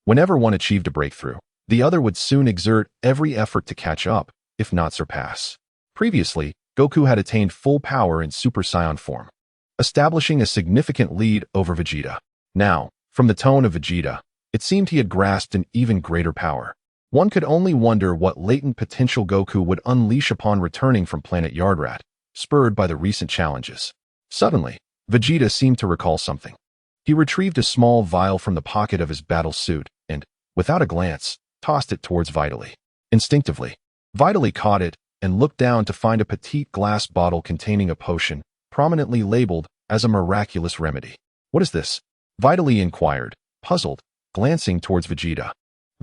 Whenever one achieved a breakthrough, the other would soon exert every effort to catch up, if not surpass. Previously, Goku had attained full power in Super Saiyan form, establishing a significant lead over Vegeta. Now, from the tone of Vegeta, it seemed he had grasped an even greater power. One could only wonder what latent potential Goku would unleash upon returning from planet Yardrat, spurred by the recent challenges. Suddenly, Vegeta seemed to recall something. He retrieved a small vial from the pocket of his battle suit and, without a glance, tossed it towards Vitali. Instinctively, Vitali caught it and looked down to find a petite glass bottle containing a potion, prominently labeled as a miraculous remedy. "What is this?" Vitali inquired, puzzled, glancing towards Vegeta.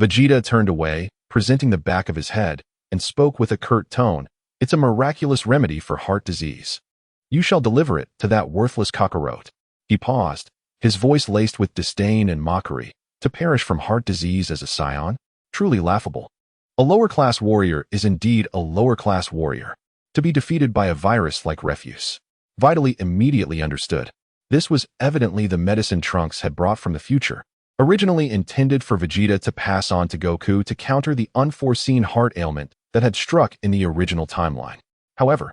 Vegeta turned away, presenting the back of his head, and spoke with a curt tone. "It's a miraculous remedy for heart disease. You shall deliver it to that worthless Kakarot." He paused, his voice laced with disdain and mockery. To perish from heart disease as a Saiyan? Truly laughable. A lower-class warrior is indeed a lower-class warrior. To be defeated by a virus like refuse. Vitali immediately understood. This was evidently the medicine Trunks had brought from the future, originally intended for Vegeta to pass on to Goku to counter the unforeseen heart ailment that had struck in the original timeline. However,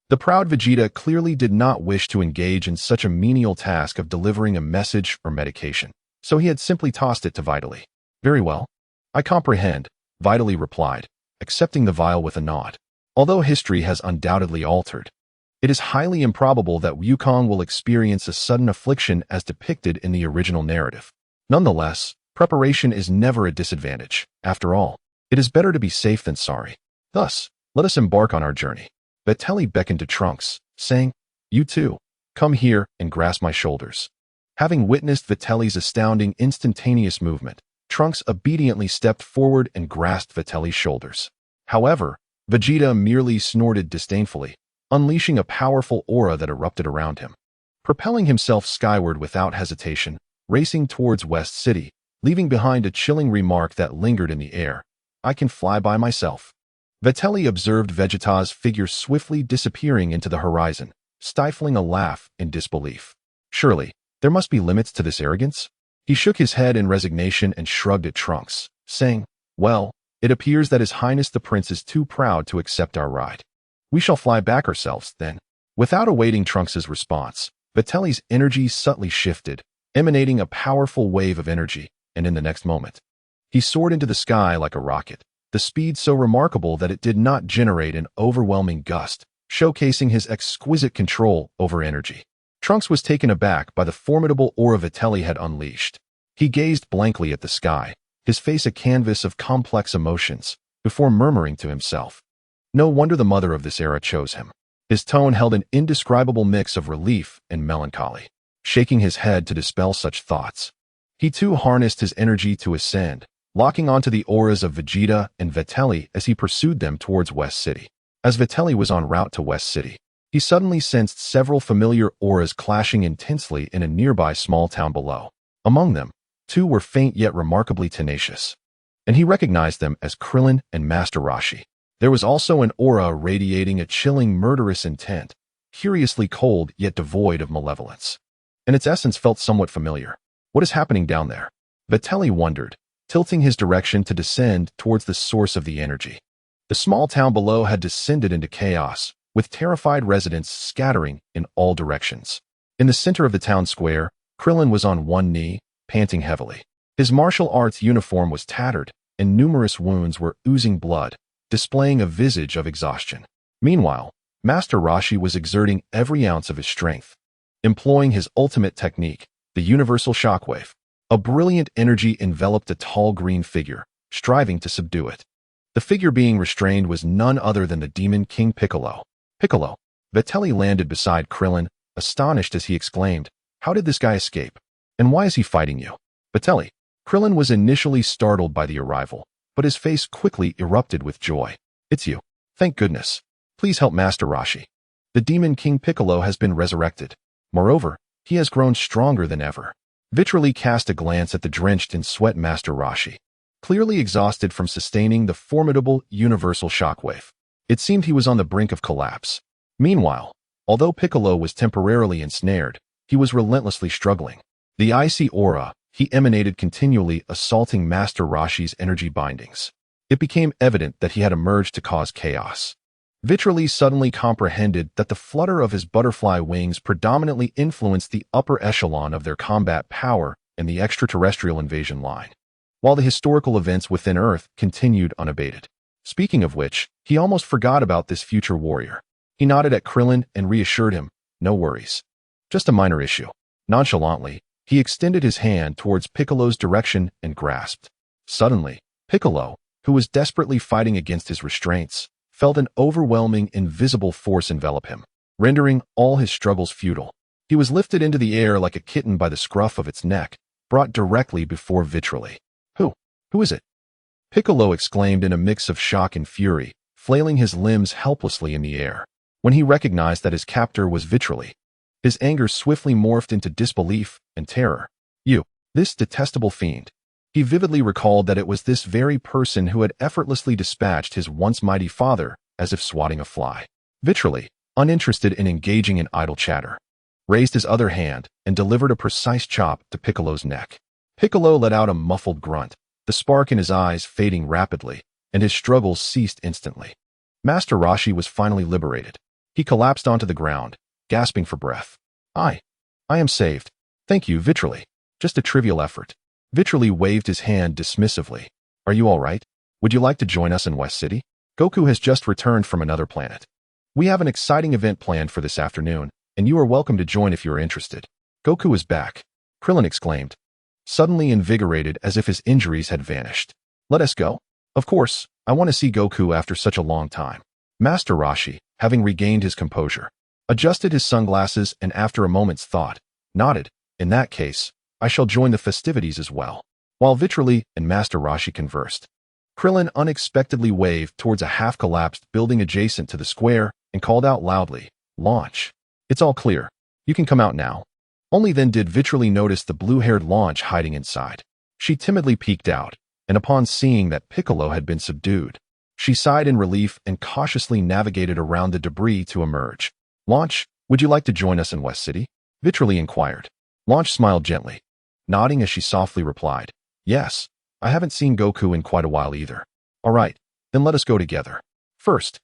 the proud Vegeta clearly did not wish to engage in such a menial task of delivering a message or medication, so he had simply tossed it to Vitali. "Very well. I comprehend, Vitali replied, accepting the vial with a nod. Although history has undoubtedly altered, it is highly improbable that Wukong will experience a sudden affliction as depicted in the original narrative. Nonetheless, preparation is never a disadvantage. After all, it is better to be safe than sorry. Thus, let us embark on our journey. Vitali beckoned to Trunks, saying, "You too, come here and grasp my shoulders." Having witnessed Vitali's astounding instantaneous movement, Trunks obediently stepped forward and grasped Vitali's shoulders. However, Vegeta merely snorted disdainfully, unleashing a powerful aura that erupted around him. Propelling himself skyward without hesitation, racing towards West City, leaving behind a chilling remark that lingered in the air, "I can fly by myself." Vitali observed Vegeta's figure swiftly disappearing into the horizon, stifling a laugh in disbelief. Surely, there must be limits to this arrogance? He shook his head in resignation and shrugged at Trunks, saying, "Well, it appears that His Highness the Prince is too proud to accept our ride. We shall fly back ourselves, then." Without awaiting Trunks' response, Vitali's energy subtly shifted, emanating a powerful wave of energy, and in the next moment, he soared into the sky like a rocket, the speed so remarkable that it did not generate an overwhelming gust, showcasing his exquisite control over energy. Trunks was taken aback by the formidable aura Vitali had unleashed. He gazed blankly at the sky, his face a canvas of complex emotions, before murmuring to himself, "No wonder the mother of this era chose him." His tone held an indescribable mix of relief and melancholy. Shaking his head to dispel such thoughts, he too harnessed his energy to ascend, locking onto the auras of Vegeta and Vitali as he pursued them towards West City. As Vitali was en route to West City, he suddenly sensed several familiar auras clashing intensely in a nearby small town below. Among them, two were faint yet remarkably tenacious, and he recognized them as Krillin and Master Roshi. There was also an aura radiating a chilling murderous intent, curiously cold yet devoid of malevolence. And its essence felt somewhat familiar. What is happening down there? Vitali wondered, tilting his direction to descend towards the source of the energy. The small town below had descended into chaos, with terrified residents scattering in all directions. In the center of the town square, Krillin was on one knee, panting heavily. His martial arts uniform was tattered, and numerous wounds were oozing blood, displaying a visage of exhaustion. Meanwhile, Master Roshi was exerting every ounce of his strength, employing his ultimate technique, the universal shockwave. A brilliant energy enveloped the tall green figure, striving to subdue it. The figure being restrained was none other than the Demon King Piccolo. "Piccolo." Vitali landed beside Krillin, astonished as he exclaimed, "How did this guy escape? And why is he fighting you?" "Vitali." Krillin was initially startled by the arrival, but his face quickly erupted with joy. "It's you. Thank goodness. Please help Master Roshi. The Demon King Piccolo has been resurrected. Moreover, he has grown stronger than ever." Vitri cast a glance at the drenched in sweat Master Roshi, clearly exhausted from sustaining the formidable universal shockwave. It seemed he was on the brink of collapse. Meanwhile, although Piccolo was temporarily ensnared, he was relentlessly struggling. The icy aura he emanated continually assaulting Master Roshi's energy bindings. It became evident that he had emerged to cause chaos. Vitri suddenly comprehended that the flutter of his butterfly wings predominantly influenced the upper echelon of their combat power in the extraterrestrial invasion line, while the historical events within Earth continued unabated. Speaking of which, he almost forgot about this future warrior. He nodded at Krillin and reassured him, "No worries. Just a minor issue." Nonchalantly, he extended his hand towards Piccolo's direction and grasped. Suddenly, Piccolo, who was desperately fighting against his restraints, felt an overwhelming invisible force envelop him, rendering all his struggles futile. He was lifted into the air like a kitten by the scruff of its neck, brought directly before Vitri. Who is it?" Piccolo exclaimed in a mix of shock and fury, flailing his limbs helplessly in the air. When he recognized that his captor was Vitri, his anger swiftly morphed into disbelief and terror. "You, this detestable fiend." He vividly recalled that it was this very person who had effortlessly dispatched his once mighty father as if swatting a fly. Vitri, uninterested in engaging in idle chatter, raised his other hand and delivered a precise chop to Piccolo's neck. Piccolo let out a muffled grunt, the spark in his eyes fading rapidly, and his struggles ceased instantly. Master Roshi was finally liberated. He collapsed onto the ground, gasping for breath. I am saved. Thank you, Vitri. Just a trivial effort." Vitri waved his hand dismissively. Are you all right? Would you like to join us in West City? Goku has just returned from another planet. We have an exciting event planned for this afternoon, and you are welcome to join if you are interested. Goku is back, Krillin exclaimed, suddenly invigorated as if his injuries had vanished. Let us go. Of course, I want to see Goku after such a long time. Master Roshi, having regained his composure, adjusted his sunglasses and after a moment's thought, nodded. In that case, I shall join the festivities as well. While Vitri and Master Roshi conversed, Krillin unexpectedly waved towards a half-collapsed building adjacent to the square and called out loudly, "Launch! It's all clear. You can come out now." Only then did Vitri notice the blue-haired Launch hiding inside. She timidly peeked out, and upon seeing that Piccolo had been subdued, she sighed in relief and cautiously navigated around the debris to emerge. "Launch, would you like to join us in West City?" Vitri inquired. Launch smiled gently, nodding as she softly replied, "Yes, I haven't seen Goku in quite a while either." "All right, then let us go together." First,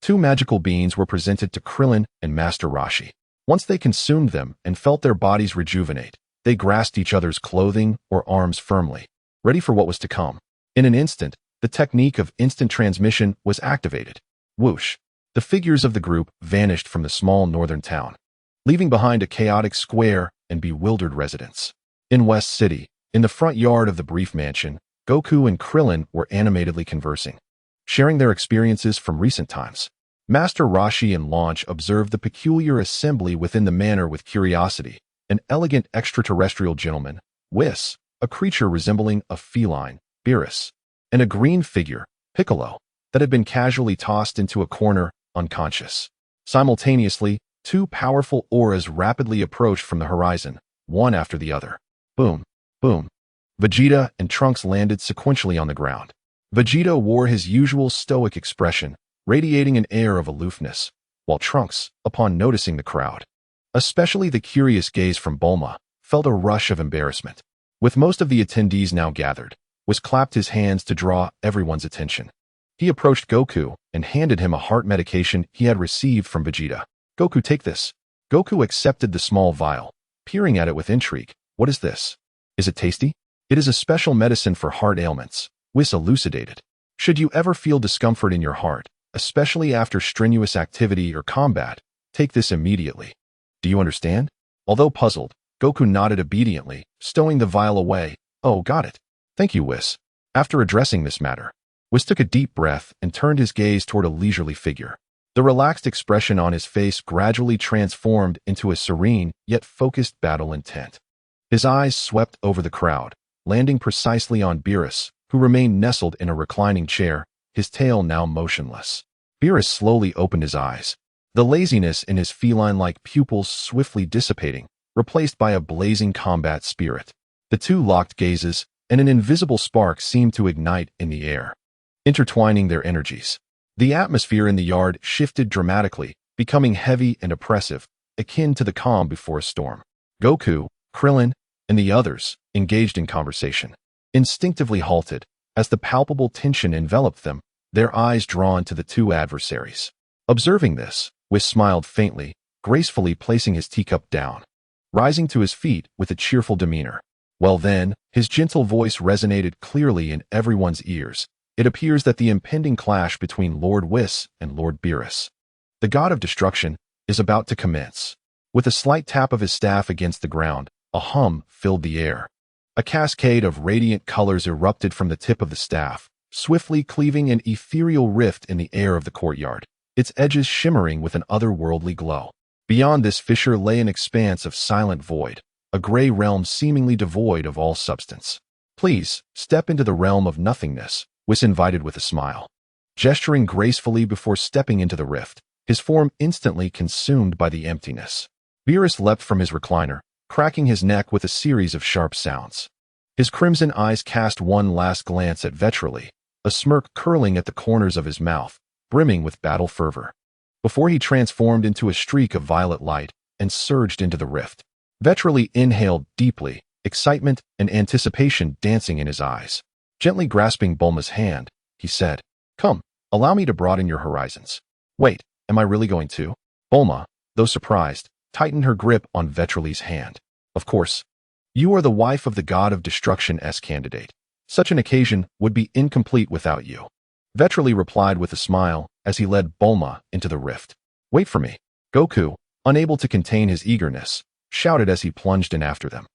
2 magical beans were presented to Krillin and Master Roshi. Once they consumed them and felt their bodies rejuvenate, they grasped each other's clothing or arms firmly, ready for what was to come. In an instant, the technique of instant transmission was activated. Whoosh! The figures of the group vanished from the small northern town, leaving behind a chaotic square and bewildered residents. In West City, in the front yard of the brief mansion, Goku and Krillin were animatedly conversing, sharing their experiences from recent times. Master Roshi and Launch observed the peculiar assembly within the manor with curiosity. An elegant extraterrestrial gentleman, Whis, a creature resembling a feline, Beerus, and a green figure, Piccolo, that had been casually tossed into a corner, unconscious. Simultaneously, 2 powerful auras rapidly approached from the horizon, one after the other. Boom, boom. Vegeta and Trunks landed sequentially on the ground. Vegeta wore his usual stoic expression, radiating an air of aloofness, while Trunks, upon noticing the crowd, especially the curious gaze from Bulma, felt a rush of embarrassment. With most of the attendees now gathered, Whis clapped his hands to draw everyone's attention. He approached Goku and handed him a heart medication he had received from Vegeta. "Goku, take this." Goku accepted the small vial, peering at it with intrigue. "What is this? Is it tasty?" "It is a special medicine for heart ailments," Whis elucidated. "Should you ever feel discomfort in your heart, especially after strenuous activity or combat, take this immediately. Do you understand?" Although puzzled, Goku nodded obediently, stowing the vial away. "Oh, got it. Thank you, Whis." After addressing this matter, Whis took a deep breath and turned his gaze toward a leisurely figure. The relaxed expression on his face gradually transformed into a serene yet focused battle intent. His eyes swept over the crowd, landing precisely on Beerus, who remained nestled in a reclining chair, his tail now motionless. Beerus slowly opened his eyes, the laziness in his feline-like pupils swiftly dissipating, replaced by a blazing combat spirit. The 2 locked gazes, and an invisible spark seemed to ignite in the air, intertwining their energies. The atmosphere in the yard shifted dramatically, becoming heavy and oppressive, akin to the calm before a storm. Goku, Krillin, and the others, engaged in conversation, instinctively halted, as the palpable tension enveloped them, their eyes drawn to the 2 adversaries. Observing this, Whis smiled faintly, gracefully placing his teacup down, rising to his feet with a cheerful demeanor. Well then, his gentle voice resonated clearly in everyone's ears. It appears that the impending clash between Lord Whis and Lord Beerus, the god of destruction, is about to commence. With a slight tap of his staff against the ground, a hum filled the air. A cascade of radiant colors erupted from the tip of the staff, swiftly cleaving an ethereal rift in the air of the courtyard, its edges shimmering with an otherworldly glow. Beyond this fissure lay an expanse of silent void, a gray realm seemingly devoid of all substance. "Please, step into the realm of nothingness," Whis invited with a smile. Gesturing gracefully before stepping into the rift, his form instantly consumed by the emptiness. Beerus leapt from his recliner, cracking his neck with a series of sharp sounds. His crimson eyes cast one last glance at Vitri, a smirk curling at the corners of his mouth, brimming with battle fervor, before he transformed into a streak of violet light and surged into the rift. Vitri inhaled deeply, excitement and anticipation dancing in his eyes. Gently grasping Bulma's hand, he said, "Come, allow me to broaden your horizons." "Wait, am I really going to?" Bulma, though surprised, tightened her grip on Vitri's hand. "Of course. You are the wife of the god of destruction's candidate. Such an occasion would be incomplete without you. Vitri replied with a smile as he led Bulma into the rift. Wait for me. Goku, unable to contain his eagerness, shouted as he plunged in after them.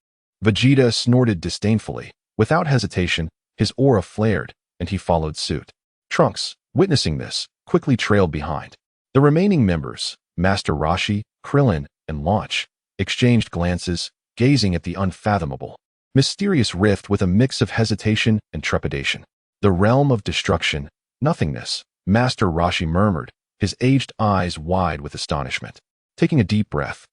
Vegeta snorted disdainfully. Without hesitation, his aura flared, and he followed suit. Trunks, witnessing this, quickly trailed behind. The remaining members, Master Roshi, Krillin, and Launch, exchanged glances, gazing at the unfathomable, mysterious rift with a mix of hesitation and trepidation. The realm of destruction, nothingness, Master Roshi murmured, his aged eyes wide with astonishment. Taking a deep breath,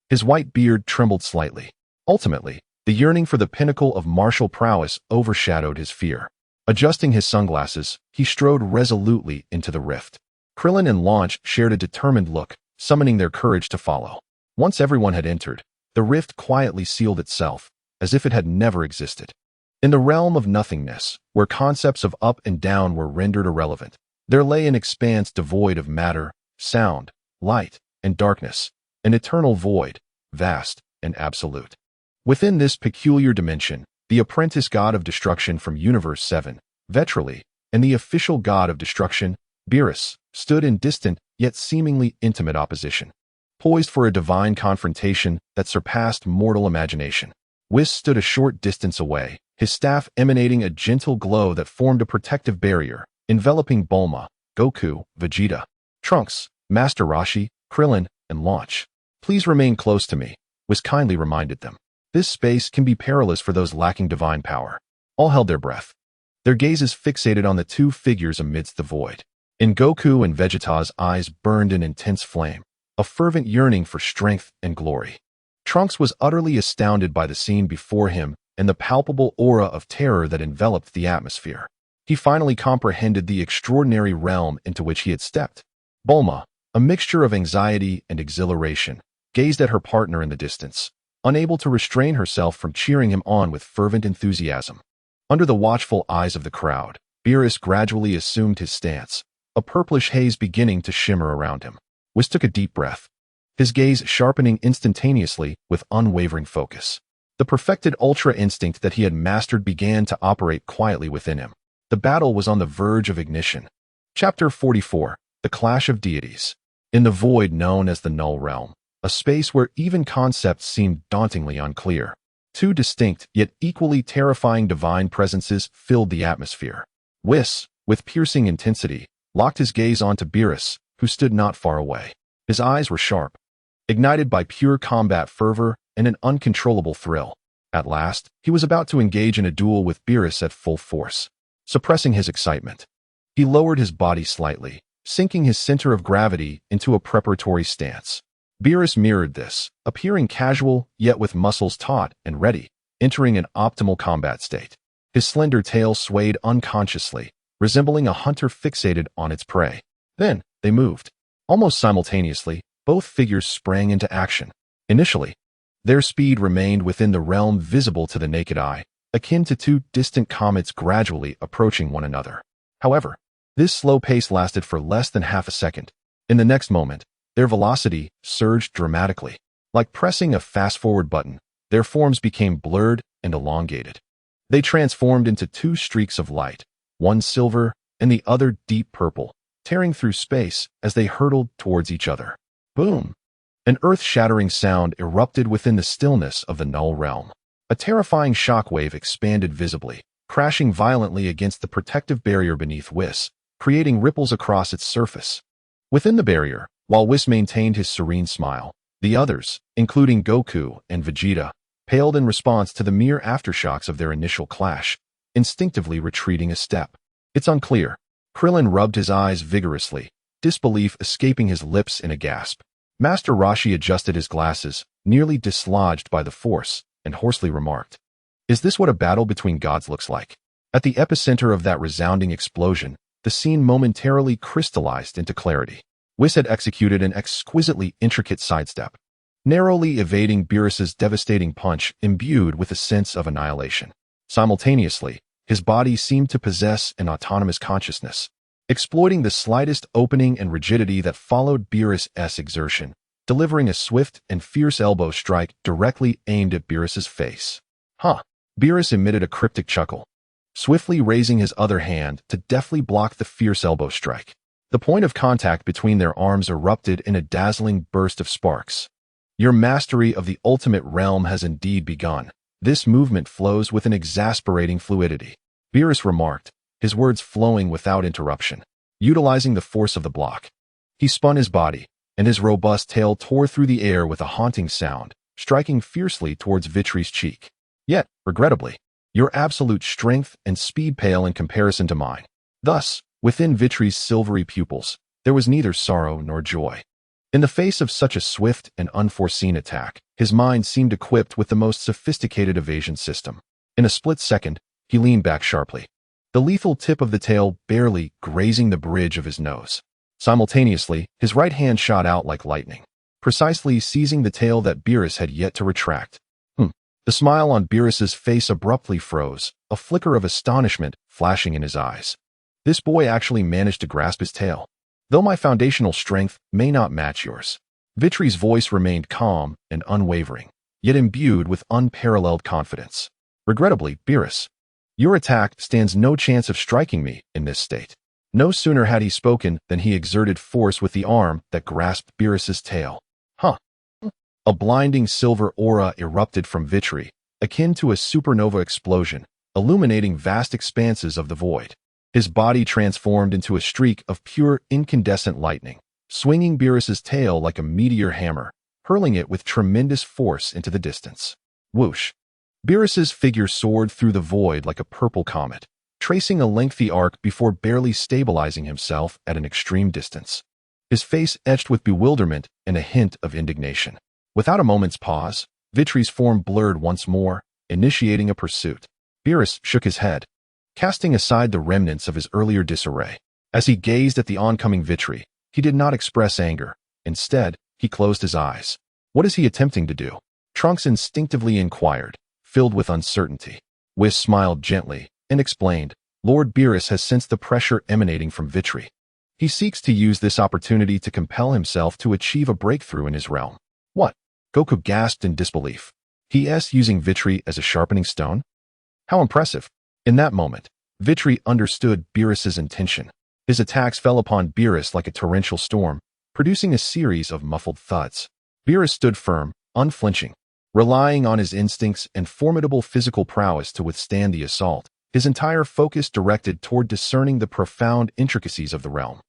his white beard trembled slightly. Ultimately, the yearning for the pinnacle of martial prowess overshadowed his fear. Adjusting his sunglasses, he strode resolutely into the rift. Krillin and Launch shared a determined look, summoning their courage to follow. Once everyone had entered, the rift quietly sealed itself, as if it had never existed. In the realm of nothingness, where concepts of up and down were rendered irrelevant, there lay an expanse devoid of matter, sound, light, and darkness, an eternal void, vast and absolute. Within this peculiar dimension, the apprentice god of destruction from Universe 7, Vitri, and the official god of destruction, Beerus, stood in distant yet seemingly intimate opposition, poised for a divine confrontation that surpassed mortal imagination. Whis stood a short distance away, his staff emanating a gentle glow that formed a protective barrier, enveloping Bulma, Goku, Vegeta, Trunks, Master Roshi, Krillin, and Launch. Please remain close to me, Whis kindly reminded them. This space can be perilous for those lacking divine power. All held their breath, their gazes fixated on the two figures amidst the void. In Goku and Vegeta's eyes burned an intense flame, a fervent yearning for strength and glory. Trunks was utterly astounded by the scene before him and the palpable aura of terror that enveloped the atmosphere. He finally comprehended the extraordinary realm into which he had stepped. Bulma, a mixture of anxiety and exhilaration, gazed at her partner in the distance, unable to restrain herself from cheering him on with fervent enthusiasm. Under the watchful eyes of the crowd, Beerus gradually assumed his stance, a purplish haze beginning to shimmer around him. Whis took a deep breath, his gaze sharpening instantaneously with unwavering focus. The perfected ultra instinct that he had mastered began to operate quietly within him. The battle was on the verge of ignition. Chapter 44, The Clash of Deities. In the void known as the Null Realm, a space where even concepts seemed dauntingly unclear, two distinct yet equally terrifying divine presences filled the atmosphere. Whis, with piercing intensity, locked his gaze onto Beerus, who stood not far away. His eyes were sharp, ignited by pure combat fervor and an uncontrollable thrill. At last, he was about to engage in a duel with Beerus at full force. Suppressing his excitement, he lowered his body slightly, sinking his center of gravity into a preparatory stance. Beerus mirrored this, appearing casual yet with muscles taut and ready, entering an optimal combat state. His slender tail swayed unconsciously, resembling a hunter fixated on its prey. Then, they moved. Almost simultaneously, both figures sprang into action. Initially, their speed remained within the realm visible to the naked eye, akin to two distant comets gradually approaching one another. However, this slow pace lasted for less than half a second. In the next moment, their velocity surged dramatically. Like pressing a fast-forward button, their forms became blurred and elongated. They transformed into two streaks of light, one silver and the other deep purple, tearing through space as they hurtled towards each other. Boom! An earth-shattering sound erupted within the stillness of the Null Realm. A terrifying shockwave expanded visibly, crashing violently against the protective barrier beneath Whis, creating ripples across its surface. Within the barrier, while Whis maintained his serene smile, the others, including Goku and Vegeta, paled in response to the mere aftershocks of their initial clash, instinctively retreating a step. It's unclear. Krillin rubbed his eyes vigorously, disbelief escaping his lips in a gasp. Master Roshi adjusted his glasses, nearly dislodged by the force, and hoarsely remarked, "Is this what a battle between gods looks like?" At the epicenter of that resounding explosion, the scene momentarily crystallized into clarity. Whis had executed an exquisitely intricate sidestep, narrowly evading Beerus's devastating punch imbued with a sense of annihilation. Simultaneously, his body seemed to possess an autonomous consciousness, exploiting the slightest opening and rigidity that followed Beerus's exertion, delivering a swift and fierce elbow strike directly aimed at Beerus's face. Beerus emitted a cryptic chuckle. swiftly raising his other hand to deftly block the fierce elbow strike. The point of contact between their arms erupted in a dazzling burst of sparks. Your mastery of the ultimate realm has indeed begun. This movement flows with an exasperating fluidity, Beerus remarked, his words flowing without interruption, utilizing the force of the block. He spun his body, and his robust tail tore through the air with a haunting sound, striking fiercely towards Vitri's cheek. Yet, regrettably, your absolute strength and speed pale in comparison to mine. Thus, within Vitri's silvery pupils, there was neither sorrow nor joy. In the face of such a swift and unforeseen attack, his mind seemed equipped with the most sophisticated evasion system. In a split second, he leaned back sharply, the lethal tip of the tail barely grazing the bridge of his nose. Simultaneously, his right hand shot out like lightning, precisely seizing the tail that Beerus had yet to retract. The smile on Beerus's face abruptly froze, a flicker of astonishment flashing in his eyes. This boy actually managed to grasp his tail. Though my foundational strength may not match yours. Vitri's voice remained calm and unwavering, yet imbued with unparalleled confidence. Regrettably, Beerus, your attack stands no chance of striking me in this state. No sooner had he spoken than he exerted force with the arm that grasped Beerus's tail. A blinding silver aura erupted from Vitri, akin to a supernova explosion, illuminating vast expanses of the void. His body transformed into a streak of pure incandescent lightning, swinging Beerus's tail like a meteor hammer, hurling it with tremendous force into the distance. Whoosh! Beerus's figure soared through the void like a purple comet, tracing a lengthy arc before barely stabilizing himself at an extreme distance. His face etched with bewilderment and a hint of indignation. Without a moment's pause, Vitri's form blurred once more, initiating a pursuit. Beerus shook his head, casting aside the remnants of his earlier disarray. As he gazed at the oncoming Vitri, he did not express anger. Instead, he closed his eyes. What is he attempting to do? Trunks instinctively inquired, filled with uncertainty. Whis smiled gently and explained, Lord Beerus has sensed the pressure emanating from Vitri. He seeks to use this opportunity to compel himself to achieve a breakthrough in his realm. What? Goku gasped in disbelief. He*s using Vitri as a sharpening stone? How impressive. In that moment, Vitri understood Beerus's intention. His attacks fell upon Beerus like a torrential storm, producing a series of muffled thuds. Beerus stood firm, unflinching, relying on his instincts and formidable physical prowess to withstand the assault, his entire focus directed toward discerning the profound intricacies of the realm.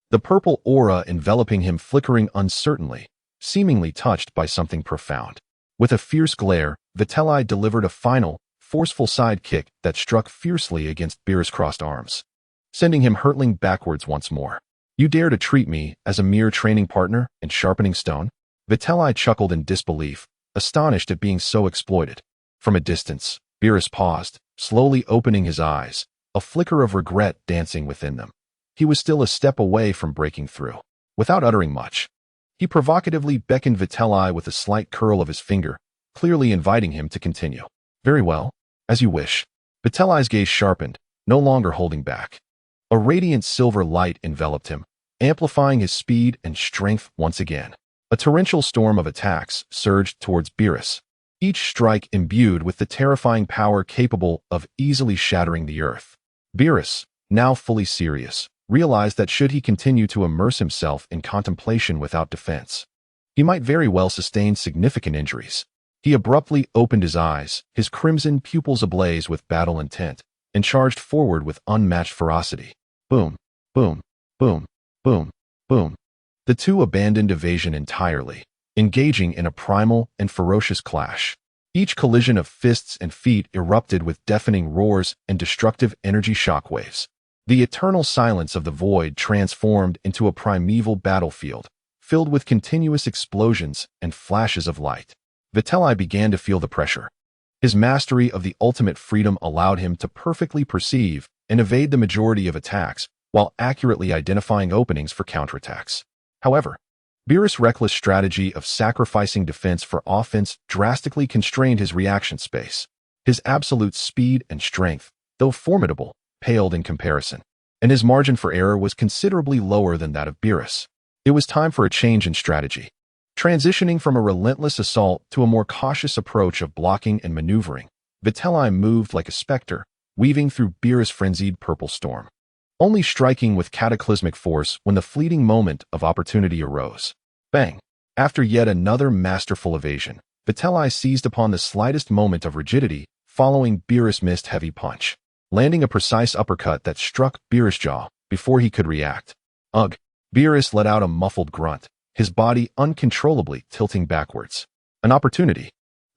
The purple aura enveloping him flickering uncertainly, seemingly touched by something profound. With a fierce glare, Vitri delivered a final, forceful side kick that struck fiercely against Beerus' crossed arms, sending him hurtling backwards once more. You dare to treat me as a mere training partner and sharpening stone? Vitri chuckled in disbelief, astonished at being so exploited. From a distance, Beerus paused, slowly opening his eyes, a flicker of regret dancing within them. He was still a step away from breaking through. Without uttering much, he provocatively beckoned Vitri with a slight curl of his finger, clearly inviting him to continue. Very well, as you wish. Vitri's gaze sharpened, no longer holding back. A radiant silver light enveloped him, amplifying his speed and strength once again. A torrential storm of attacks surged towards Beerus, each strike imbued with the terrifying power capable of easily shattering the earth. Beerus, now fully serious, realized that should he continue to immerse himself in contemplation without defense, he might very well sustain significant injuries. He abruptly opened his eyes, his crimson pupils ablaze with battle intent, and charged forward with unmatched ferocity. Boom, boom, boom, boom, boom. The two abandoned evasion entirely, engaging in a primal and ferocious clash. Each collision of fists and feet erupted with deafening roars and destructive energy shockwaves. The eternal silence of the void transformed into a primeval battlefield, filled with continuous explosions and flashes of light. Vitri began to feel the pressure. His mastery of the ultimate freedom allowed him to perfectly perceive and evade the majority of attacks, while accurately identifying openings for counterattacks. However, Beerus' reckless strategy of sacrificing defense for offense drastically constrained his reaction space. His absolute speed and strength, though formidable, paled in comparison, and his margin for error was considerably lower than that of Beerus. It was time for a change in strategy. Transitioning from a relentless assault to a more cautious approach of blocking and maneuvering, Vitri moved like a specter, weaving through Beerus' frenzied purple storm, only striking with cataclysmic force when the fleeting moment of opportunity arose. Bang! After yet another masterful evasion, Vitri seized upon the slightest moment of rigidity following Beerus' missed heavy punch, landing a precise uppercut that struck Beerus' jaw before he could react. Ugh! Beerus let out a muffled grunt, his body uncontrollably tilting backwards. An opportunity.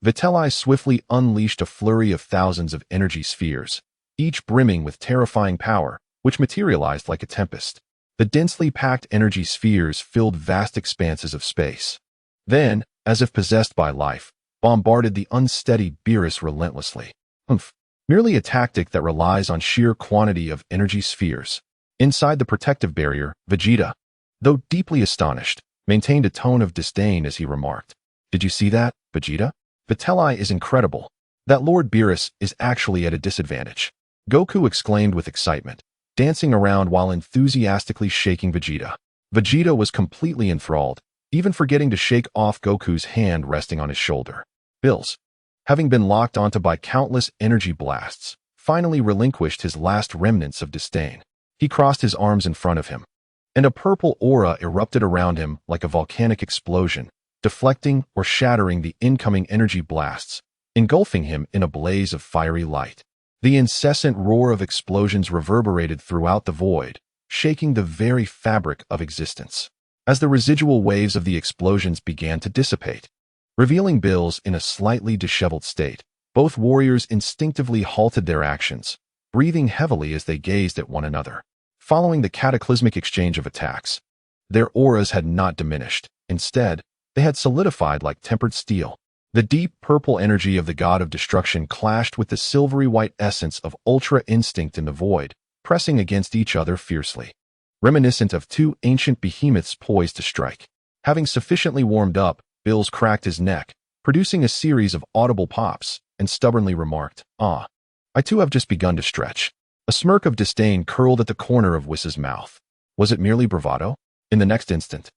Vitri swiftly unleashed a flurry of thousands of energy spheres, each brimming with terrifying power, which materialized like a tempest. The densely packed energy spheres filled vast expanses of space. Then, as if possessed by life, bombarded the unsteady Beerus relentlessly. Hmph! Merely a tactic that relies on sheer quantity of energy spheres. Inside the protective barrier, Vegeta, though deeply astonished, maintained a tone of disdain as he remarked, "Did you see that, Vegeta? Vitri is incredible. That Lord Beerus is actually at a disadvantage." Goku exclaimed with excitement, dancing around while enthusiastically shaking Vegeta. Vegeta was completely enthralled, even forgetting to shake off Goku's hand resting on his shoulder. Bills, having been locked onto by countless energy blasts, finally relinquished his last remnants of disdain. He crossed his arms in front of him, and a purple aura erupted around him like a volcanic explosion, deflecting or shattering the incoming energy blasts, engulfing him in a blaze of fiery light. The incessant roar of explosions reverberated throughout the void, shaking the very fabric of existence. As the residual waves of the explosions began to dissipate, revealing Bills in a slightly disheveled state, both warriors instinctively halted their actions, breathing heavily as they gazed at one another. Following the cataclysmic exchange of attacks, their auras had not diminished. Instead, they had solidified like tempered steel. The deep purple energy of the god of destruction clashed with the silvery white essence of ultra instinct in the void, pressing against each other fiercely, reminiscent of two ancient behemoths poised to strike. Having sufficiently warmed up, Bills cracked his neck, producing a series of audible pops, and stubbornly remarked, "Ah, I too have just begun to stretch." A smirk of disdain curled at the corner of Whis' mouth. Was it merely bravado? In the next instant,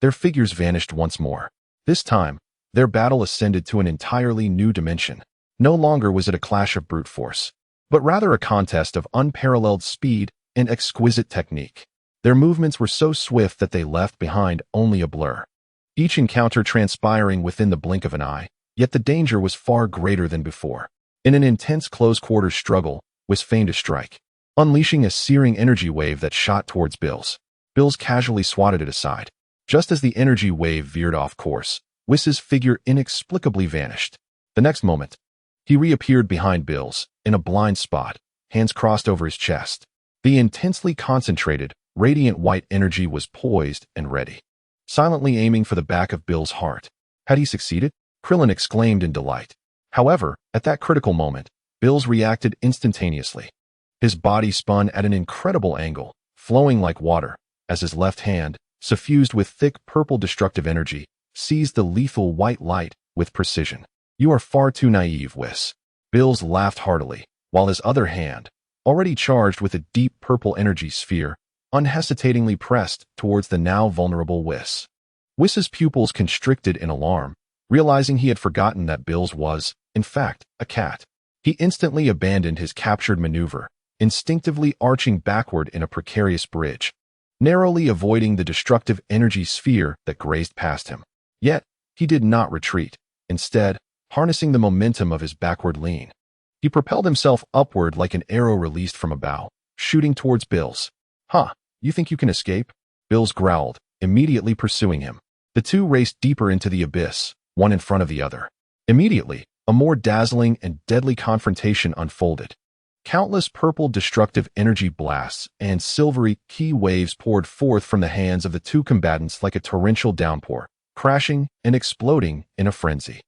their figures vanished once more. This time, their battle ascended to an entirely new dimension. No longer was it a clash of brute force, but rather a contest of unparalleled speed and exquisite technique. Their movements were so swift that they left behind only a blur, each encounter transpiring within the blink of an eye, yet the danger was far greater than before. In an intense close-quarters struggle, Whis feigned a strike, unleashing a searing energy wave that shot towards Bills. Bills casually swatted it aside. Just as the energy wave veered off course, Whis' figure inexplicably vanished. The next moment, he reappeared behind Bills, in a blind spot, hands crossed over his chest. The intensely concentrated, radiant white energy was poised and ready, silently aiming for the back of Bills' heart. Had he succeeded? Krillin exclaimed in delight. However, at that critical moment, Bills reacted instantaneously. His body spun at an incredible angle, flowing like water, as his left hand, suffused with thick purple destructive energy, seized the lethal white light with precision. "You are far too naive, Whis." Bills laughed heartily, while his other hand, already charged with a deep purple energy sphere, unhesitatingly pressed towards the now vulnerable Whis. Whis' pupils constricted in alarm, realizing he had forgotten that Bills was, in fact, a cat. He instantly abandoned his captured maneuver, instinctively arching backward in a precarious bridge, narrowly avoiding the destructive energy sphere that grazed past him. Yet, he did not retreat. Instead, harnessing the momentum of his backward lean, he propelled himself upward like an arrow released from a bow, shooting towards Bills. "Huh, you think you can escape?" Bills growled, immediately pursuing him. The two raced deeper into the abyss, one in front of the other. Immediately, a more dazzling and deadly confrontation unfolded. Countless purple destructive energy blasts and silvery ki waves poured forth from the hands of the two combatants like a torrential downpour, crashing and exploding in a frenzy.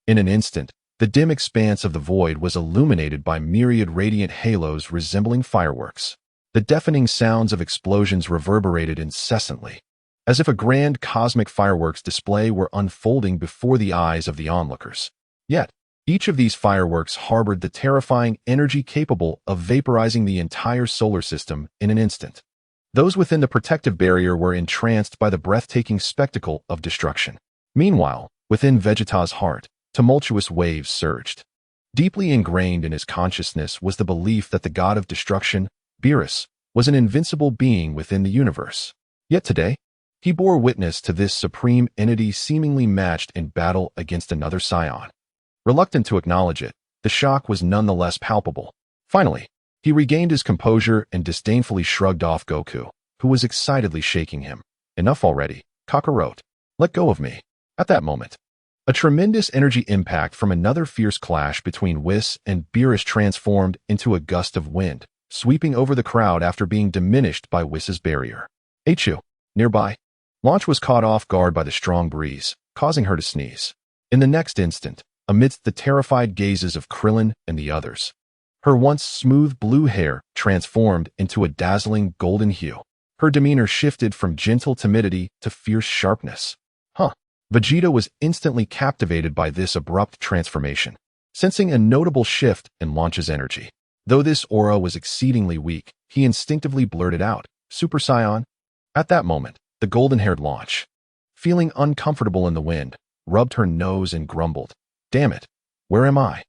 In an instant, the dim expanse of the void was illuminated by myriad radiant halos resembling fireworks. The deafening sounds of explosions reverberated incessantly, as if a grand cosmic fireworks display were unfolding before the eyes of the onlookers. Yet, each of these fireworks harbored the terrifying energy capable of vaporizing the entire solar system in an instant. Those within the protective barrier were entranced by the breathtaking spectacle of destruction. Meanwhile, within Vegeta's heart, tumultuous waves surged. Deeply ingrained in his consciousness was the belief that the god of destruction, Beerus, was an invincible being within the universe. Yet today, he bore witness to this supreme entity seemingly matched in battle against another Saiyan. Reluctant to acknowledge it, the shock was nonetheless palpable. Finally, he regained his composure and disdainfully shrugged off Goku, who was excitedly shaking him. Enough already, Kakarot. Let go of me. At that moment, a tremendous energy impact from another fierce clash between Whis and Beerus transformed into a gust of wind, sweeping over the crowd after being diminished by Whis's barrier. Achu, nearby, Launch was caught off guard by the strong breeze, causing her to sneeze. In the next instant, amidst the terrified gazes of Krillin and the others, her once smooth blue hair transformed into a dazzling golden hue. Her demeanor shifted from gentle timidity to fierce sharpness. Vegeta was instantly captivated by this abrupt transformation, sensing a notable shift in Launch's energy. Though this aura was exceedingly weak, he instinctively blurted out, Super Saiyan. At that moment, the golden-haired Launch, feeling uncomfortable in the wind, rubbed her nose and grumbled, Damn it, where am I?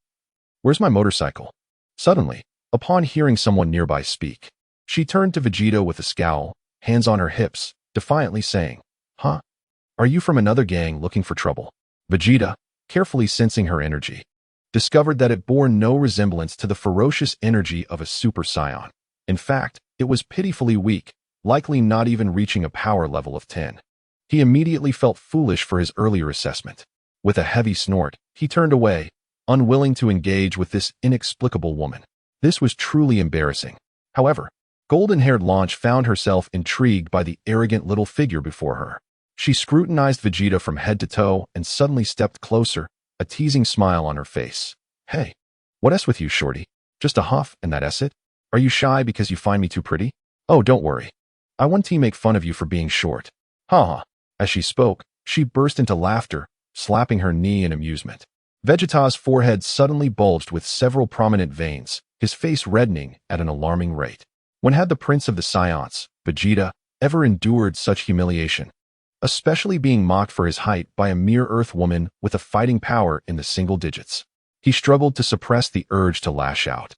Where's my motorcycle? Suddenly, upon hearing someone nearby speak, she turned to Vegeta with a scowl, hands on her hips, defiantly saying, Are you from another gang looking for trouble? Vegeta, carefully sensing her energy, discovered that it bore no resemblance to the ferocious energy of a Super Saiyan. In fact, it was pitifully weak, likely not even reaching a power level of 10. He immediately felt foolish for his earlier assessment. With a heavy snort, he turned away, unwilling to engage with this inexplicable woman. This was truly embarrassing. However, golden-haired Launch found herself intrigued by the arrogant little figure before her. She scrutinized Vegeta from head to toe and suddenly stepped closer, a teasing smile on her face. Hey, what's with you, shorty? Just a huff and that's it? Are you shy because you find me too pretty? Oh, don't worry. I want to make fun of you for being short. Ha. As she spoke, she burst into laughter, slapping her knee in amusement. Vegeta's forehead suddenly bulged with several prominent veins, his face reddening at an alarming rate. When had the Prince of the Saiyans, Vegeta, ever endured such humiliation? Especially being mocked for his height by a mere Earth woman with a fighting power in the single digits. He struggled to suppress the urge to lash out,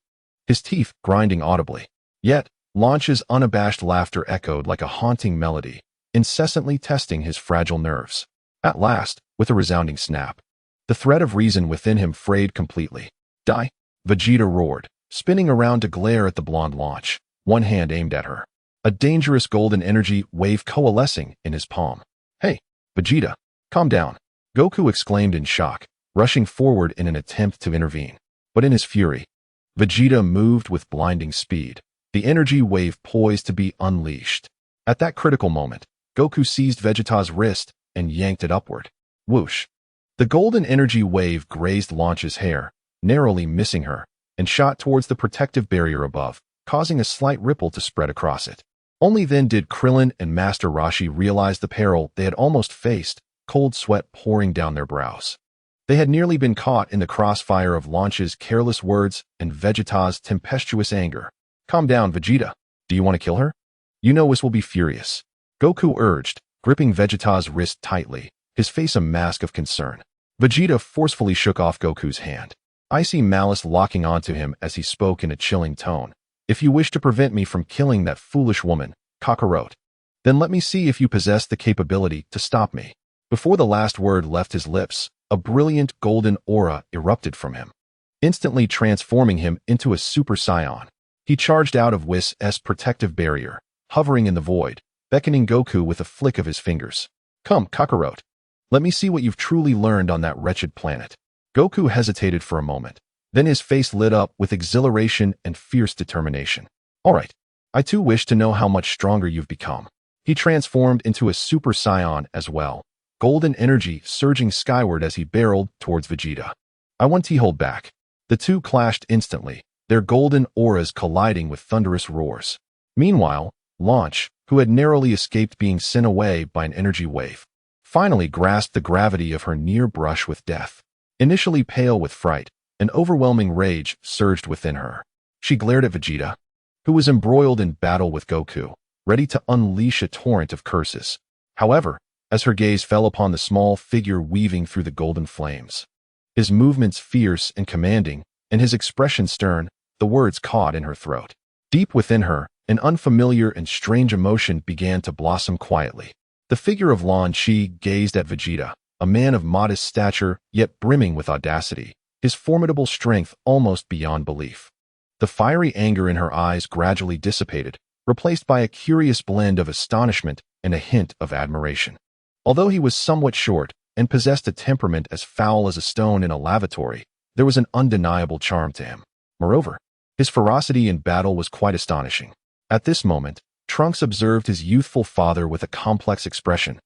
his teeth grinding audibly. Yet, Launch's unabashed laughter echoed like a haunting melody, incessantly testing his fragile nerves. At last, with a resounding snap, the thread of reason within him frayed completely. Die! Vegeta roared, spinning around to glare at the blonde Launch, one hand aimed at her, a dangerous golden energy wave coalescing in his palm. Hey, Vegeta, calm down, Goku exclaimed in shock, rushing forward in an attempt to intervene. But in his fury, Vegeta moved with blinding speed, the energy wave poised to be unleashed. At that critical moment, Goku seized Vegeta's wrist and yanked it upward. Whoosh! The golden energy wave grazed Launch's hair, narrowly missing her, and shot towards the protective barrier above, causing a slight ripple to spread across it. Only then did Krillin and Master Roshi realize the peril they had almost faced, cold sweat pouring down their brows. They had nearly been caught in the crossfire of Launch's careless words and Vegeta's tempestuous anger. Calm down, Vegeta. Do you want to kill her? You know Whis will be furious. Goku urged, gripping Vegeta's wrist tightly, his face a mask of concern. Vegeta forcefully shook off Goku's hand, icy malice locking onto him as he spoke in a chilling tone. If you wish to prevent me from killing that foolish woman, Kakarot, then let me see if you possess the capability to stop me. Before the last word left his lips, a brilliant golden aura erupted from him, instantly transforming him into a Super Saiyan. He charged out of Whis' protective barrier, hovering in the void, beckoning Goku with a flick of his fingers. Come, Kakarot. Let me see what you've truly learned on that wretched planet. Goku hesitated for a moment. Then his face lit up with exhilaration and fierce determination. All right, I too wish to know how much stronger you've become. He transformed into a Super Saiyan as well, golden energy surging skyward as he barreled towards Vegeta. I want to hold back. The two clashed instantly, their golden auras colliding with thunderous roars. Meanwhile, Launch, who had narrowly escaped being sent away by an energy wave, finally grasped the gravity of her near brush with death. Initially pale with fright, an overwhelming rage surged within her. She glared at Vegeta, who was embroiled in battle with Goku, ready to unleash a torrent of curses. However, as her gaze fell upon the small figure weaving through the golden flames, his movements fierce and commanding, and his expression stern, the words caught in her throat. Deep within her, an unfamiliar and strange emotion began to blossom quietly. The figure of Lan Chi gazed at Vegeta, a man of modest stature yet brimming with audacity, his formidable strength almost beyond belief. The fiery anger in her eyes gradually dissipated, replaced by a curious blend of astonishment and a hint of admiration. Although he was somewhat short and possessed a temperament as foul as a stone in a lavatory, there was an undeniable charm to him. Moreover, his ferocity in battle was quite astonishing. At this moment, Trunks observed his youthful father with a complex expression,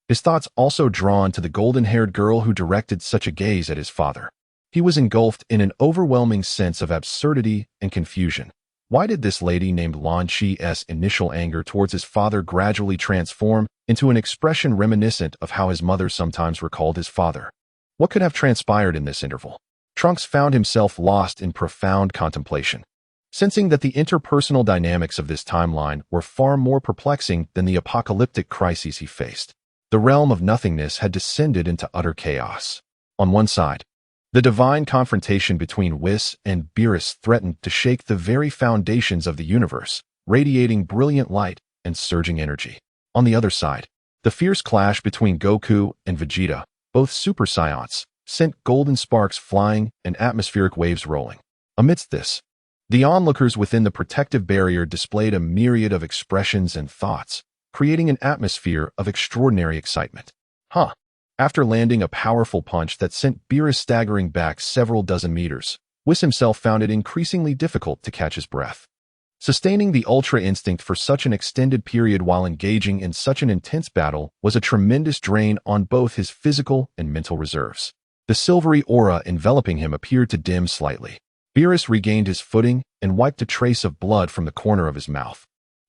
his thoughts also drawn to the golden-haired girl who directed such a gaze at his father. He was engulfed in an overwhelming sense of absurdity and confusion. Why did this lady named Lan Chi's initial anger towards his father gradually transform into an expression reminiscent of how his mother sometimes recalled his father? What could have transpired in this interval? Trunks found himself lost in profound contemplation, sensing that the interpersonal dynamics of this timeline were far more perplexing than the apocalyptic crises he faced. The realm of nothingness had descended into utter chaos. On one side, the divine confrontation between Whis and Beerus threatened to shake the very foundations of the universe, radiating brilliant light and surging energy. On the other side, the fierce clash between Goku and Vegeta, both Super Saiyans, sent golden sparks flying and atmospheric waves rolling. Amidst this, the onlookers within the protective barrier displayed a myriad of expressions and thoughts, creating an atmosphere of extraordinary excitement. After landing a powerful punch that sent Beerus staggering back several dozen meters, Whis himself found it increasingly difficult to catch his breath. Sustaining the Ultra Instinct for such an extended period while engaging in such an intense battle was a tremendous drain on both his physical and mental reserves. The silvery aura enveloping him appeared to dim slightly. Beerus regained his footing and wiped a trace of blood from the corner of his mouth,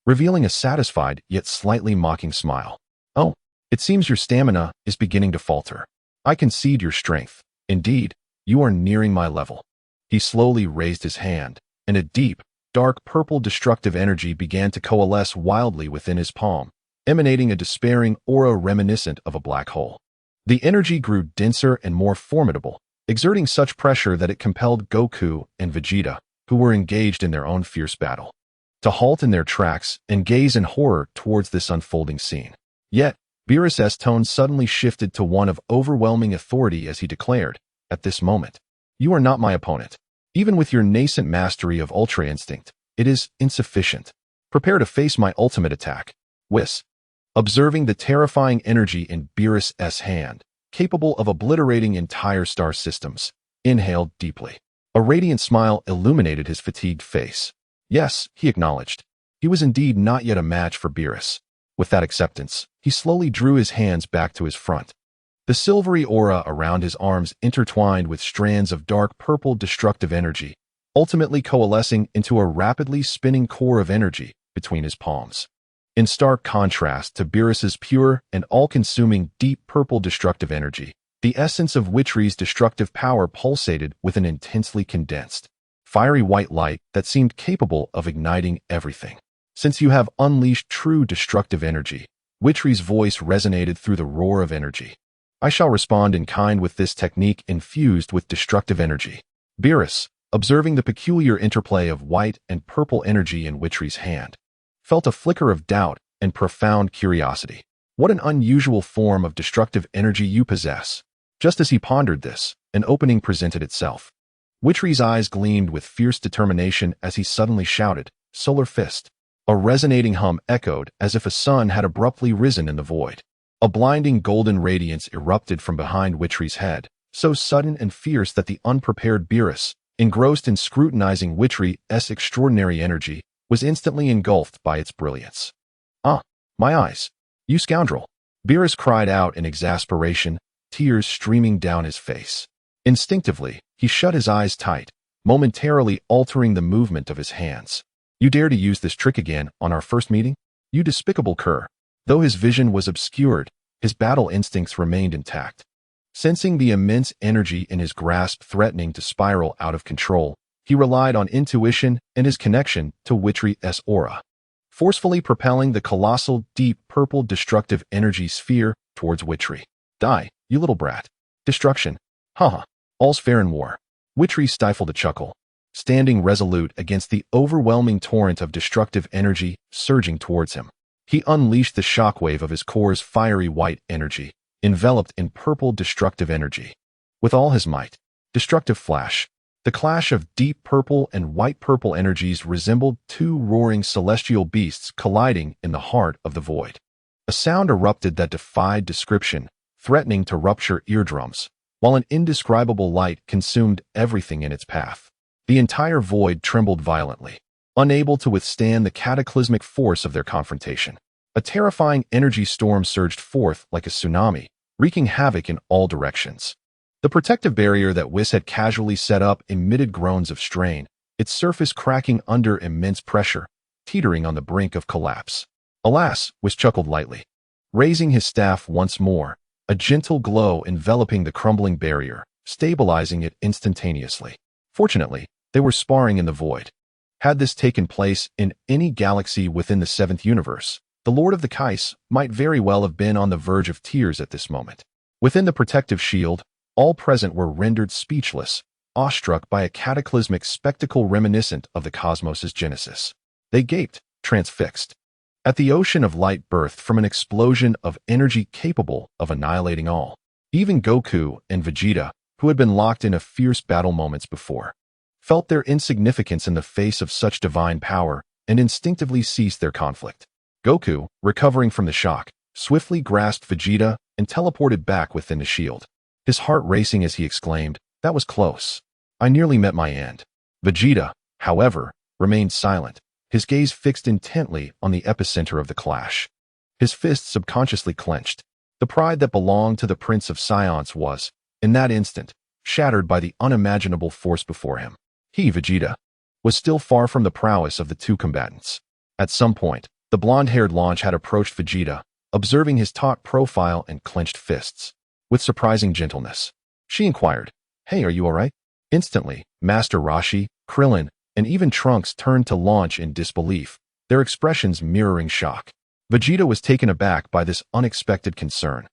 revealing a satisfied yet slightly mocking smile. "Oh, it seems your stamina is beginning to falter. I concede your strength. Indeed, you are nearing my level." He slowly raised his hand, and a deep, dark purple destructive energy began to coalesce wildly within his palm, emanating a despairing aura reminiscent of a black hole. The energy grew denser and more formidable, exerting such pressure that it compelled Goku and Vegeta, who were engaged in their own fierce battle, to halt in their tracks and gaze in horror towards this unfolding scene. Yet, Beerus's tone suddenly shifted to one of overwhelming authority as he declared, "At this moment, you are not my opponent. Even with your nascent mastery of Ultra Instinct, it is insufficient. Prepare to face my ultimate attack." Whis, observing the terrifying energy in Beerus's hand, capable of obliterating entire star systems, inhaled deeply. A radiant smile illuminated his fatigued face. Yes, he acknowledged. He was indeed not yet a match for Beerus. With that acceptance, he slowly drew his hands back to his front. The silvery aura around his arms intertwined with strands of dark purple destructive energy, ultimately coalescing into a rapidly spinning core of energy between his palms. In stark contrast to Beerus's pure and all-consuming deep purple destructive energy, the essence of Vitri's destructive power pulsated with an intensely condensed, fiery white light that seemed capable of igniting everything. "Since you have unleashed true destructive energy," Vitri's voice resonated through the roar of energy, "I shall respond in kind with this technique infused with destructive energy." Beerus, observing the peculiar interplay of white and purple energy in Vitri's hand, felt a flicker of doubt and profound curiosity. "What an unusual form of destructive energy you possess." Just as he pondered this, an opening presented itself. Vitri's eyes gleamed with fierce determination as he suddenly shouted, "Solar Fist." A resonating hum echoed as if a sun had abruptly risen in the void. A blinding golden radiance erupted from behind Vitri's head, so sudden and fierce that the unprepared Beerus, engrossed in scrutinizing Vitri's extraordinary energy, was instantly engulfed by its brilliance. "Ah, my eyes! You scoundrel!" Beerus cried out in exasperation, tears streaming down his face. Instinctively, he shut his eyes tight, momentarily altering the movement of his hands. "You dare to use this trick again on our first meeting? You despicable cur!" Though his vision was obscured, his battle instincts remained intact. Sensing the immense energy in his grasp threatening to spiral out of control, he relied on intuition and his connection to Vitri's aura, forcefully propelling the colossal, deep, purple destructive energy sphere towards Vitri. "Die, you little brat. Destruction. Haha. All's fair in war." Vitri stifled a chuckle, standing resolute against the overwhelming torrent of destructive energy surging towards him. He unleashed the shockwave of his core's fiery white energy, enveloped in purple destructive energy. With all his might, destructive flash. The clash of deep purple and white purple energies resembled two roaring celestial beasts colliding in the heart of the void. A sound erupted that defied description, threatening to rupture eardrums, while an indescribable light consumed everything in its path. The entire void trembled violently, unable to withstand the cataclysmic force of their confrontation. A terrifying energy storm surged forth like a tsunami, wreaking havoc in all directions. The protective barrier that Whis had casually set up emitted groans of strain, its surface cracking under immense pressure, teetering on the brink of collapse. Alas, Whis chuckled lightly, raising his staff once more, a gentle glow enveloping the crumbling barrier, stabilizing it instantaneously. Fortunately, they were sparring in the void. Had this taken place in any galaxy within the 7th universe, the Lord of the Kais might very well have been on the verge of tears at this moment. Within the protective shield, all present were rendered speechless, awestruck by a cataclysmic spectacle reminiscent of the cosmos's genesis. They gaped, transfixed, at the ocean of light birthed from an explosion of energy capable of annihilating all. Even Goku and Vegeta, who had been locked in a fierce battle moments before, felt their insignificance in the face of such divine power and instinctively ceased their conflict. Goku, recovering from the shock, swiftly grasped Vegeta and teleported back within the shield. His heart racing as he exclaimed, "That was close. I nearly met my end." Vegeta, however, remained silent, his gaze fixed intently on the epicenter of the clash. His fists subconsciously clenched. The pride that belonged to the Prince of Saiyans was, in that instant, shattered by the unimaginable force before him. He, Vegeta, was still far from the prowess of the two combatants. At some point, the blonde-haired launch had approached Vegeta, observing his taut profile and clenched fists. With surprising gentleness, she inquired, "Hey, are you all right?" Instantly, Master Roshi, Krillin, and even Trunks turned to Launch in disbelief, their expressions mirroring shock. Vegeta was taken aback by this unexpected concern,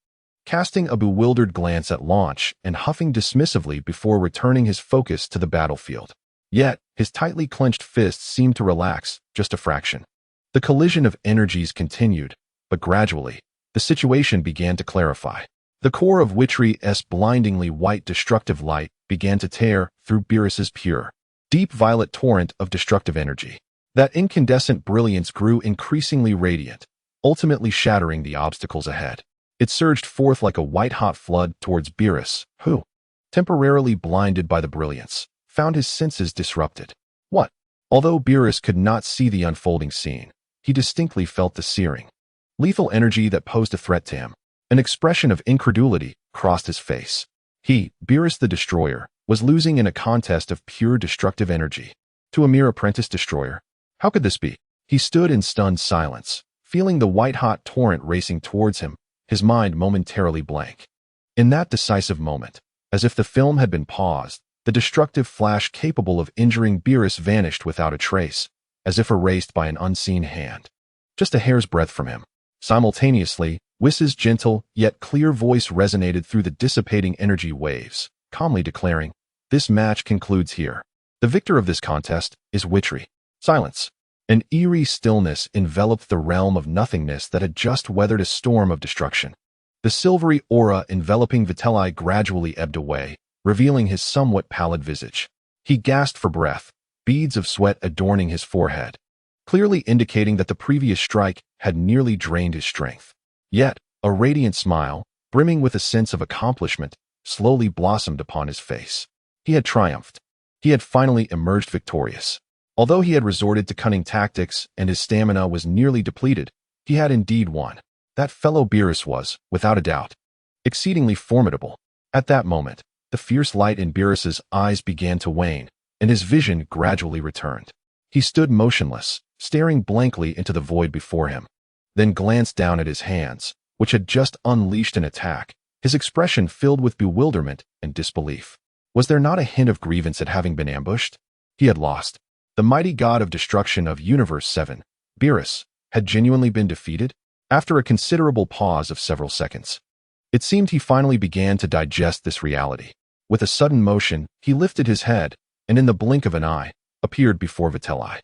casting a bewildered glance at Launch and huffing dismissively before returning his focus to the battlefield. Yet, his tightly clenched fists seemed to relax just a fraction. The collision of energies continued, but gradually, the situation began to clarify. The core of Vitri's blindingly white destructive light began to tear through Beerus's pure, deep violet torrent of destructive energy. That incandescent brilliance grew increasingly radiant, ultimately shattering the obstacles ahead. It surged forth like a white-hot flood towards Beerus, who, temporarily blinded by the brilliance, found his senses disrupted. What? Although Beerus could not see the unfolding scene, he distinctly felt the searing, lethal energy that posed a threat to him. An expression of incredulity crossed his face. He, Beerus the Destroyer, was losing in a contest of pure destructive energy to a mere apprentice destroyer. How could this be? He stood in stunned silence, feeling the white-hot torrent racing towards him, his mind momentarily blank. In that decisive moment, as if the film had been paused, the destructive flash capable of injuring Beerus vanished without a trace, as if erased by an unseen hand. Just a hair's breadth from him. Simultaneously, Whis' gentle yet clear voice resonated through the dissipating energy waves, calmly declaring, "This match concludes here. The victor of this contest is Vitri." Silence. An eerie stillness enveloped the realm of nothingness that had just weathered a storm of destruction. The silvery aura enveloping Vitali gradually ebbed away, revealing his somewhat pallid visage. He gasped for breath, beads of sweat adorning his forehead, clearly indicating that the previous strike had nearly drained his strength. Yet, a radiant smile, brimming with a sense of accomplishment, slowly blossomed upon his face. He had triumphed. He had finally emerged victorious. Although he had resorted to cunning tactics and his stamina was nearly depleted, he had indeed won. That fellow Beerus was, without a doubt, exceedingly formidable. At that moment, the fierce light in Beerus's eyes began to wane, and his vision gradually returned. He stood motionless, staring blankly into the void before him, then glanced down at his hands, which had just unleashed an attack, his expression filled with bewilderment and disbelief. Was there not a hint of grievance at having been ambushed? He had lost. The mighty god of destruction of Universe 7, Beerus, had genuinely been defeated? After a considerable pause of several seconds, it seemed he finally began to digest this reality. With a sudden motion, he lifted his head, and in the blink of an eye, appeared before Witley.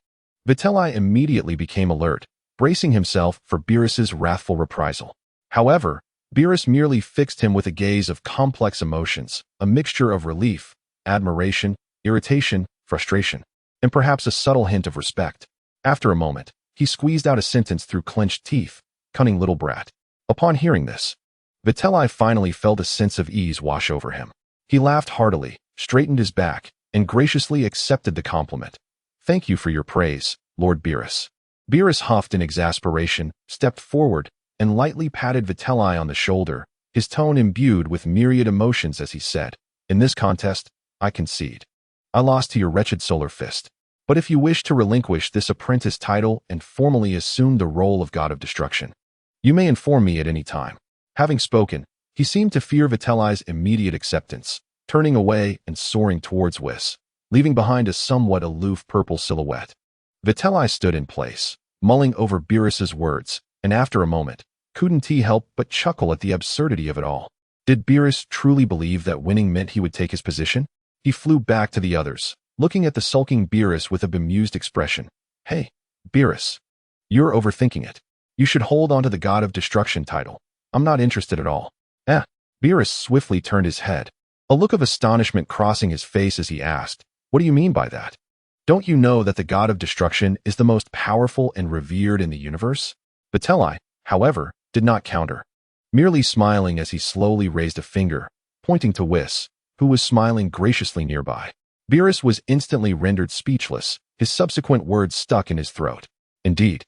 Witley immediately became alert, bracing himself for Beerus's wrathful reprisal. However, Beerus merely fixed him with a gaze of complex emotions, a mixture of relief, admiration, irritation, frustration, and perhaps a subtle hint of respect. After a moment, he squeezed out a sentence through clenched teeth, "Cunning little brat." Upon hearing this, Witley finally felt a sense of ease wash over him. He laughed heartily, straightened his back, and graciously accepted the compliment. "Thank you for your praise, Lord Beerus." Beerus huffed in exasperation, stepped forward, and lightly patted Witley on the shoulder, his tone imbued with myriad emotions as he said, "In this contest, I concede. I lost to your wretched solar fist. But if you wish to relinquish this apprentice title and formally assume the role of God of Destruction, you may inform me at any time." Having spoken, he seemed to fear Witley's immediate acceptance, turning away and soaring towards Whis, leaving behind a somewhat aloof purple silhouette. Witley stood in place, mulling over Beerus's words, and after a moment, couldn't he help but chuckle at the absurdity of it all. Did Beerus truly believe that winning meant he would take his position? He flew back to the others, looking at the sulking Beerus with a bemused expression. "Hey, Beerus, you're overthinking it. You should hold on to the God of Destruction title. I'm not interested at all." Beerus swiftly turned his head, a look of astonishment crossing his face as he asked, "What do you mean by that? Don't you know that the God of Destruction is the most powerful and revered in the universe?" Witley, however, did not counter, merely smiling as he slowly raised a finger, pointing to Whis, who was smiling graciously nearby. Beerus was instantly rendered speechless, his subsequent words stuck in his throat. Indeed,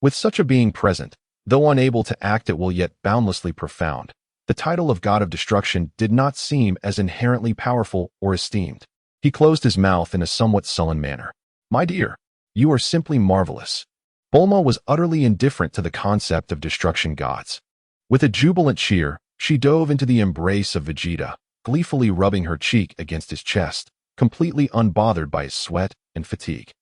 with such a being present, though unable to act at will yet boundlessly profound, the title of God of Destruction did not seem as inherently powerful or esteemed. He closed his mouth in a somewhat sullen manner. "My dear, you are simply marvelous." Bulma was utterly indifferent to the concept of destruction gods. With a jubilant cheer, she dove into the embrace of Vegeta, gleefully rubbing her cheek against his chest, completely unbothered by his sweat and fatigue.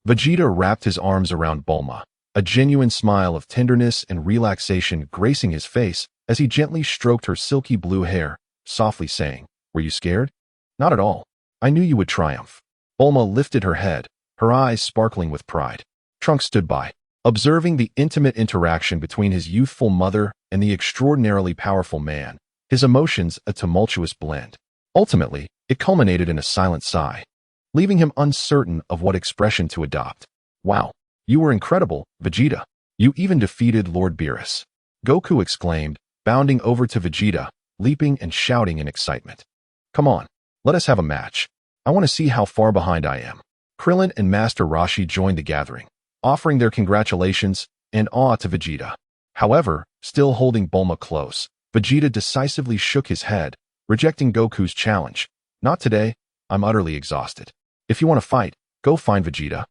Vegeta wrapped his arms around Bulma, a genuine smile of tenderness and relaxation gracing his face as he gently stroked her silky blue hair, softly saying, "Were you scared?" "Not at all. I knew you would triumph." Bulma lifted her head, her eyes sparkling with pride. Trunks stood by, observing the intimate interaction between his youthful mother and the extraordinarily powerful man, his emotions a tumultuous blend. Ultimately, it culminated in a silent sigh, leaving him uncertain of what expression to adopt. "Wow, you were incredible, Vegeta. You even defeated Lord Beerus," Goku exclaimed, bounding over to Vegeta, leaping and shouting in excitement. "Come on, let us have a match. I want to see how far behind I am." Krillin and Master Roshi joined the gathering, offering their congratulations and awe to Vegeta. However, still holding Bulma close, Vegeta decisively shook his head, rejecting Goku's challenge. "Not today. I'm utterly exhausted. If you want to fight, go find Vegeta."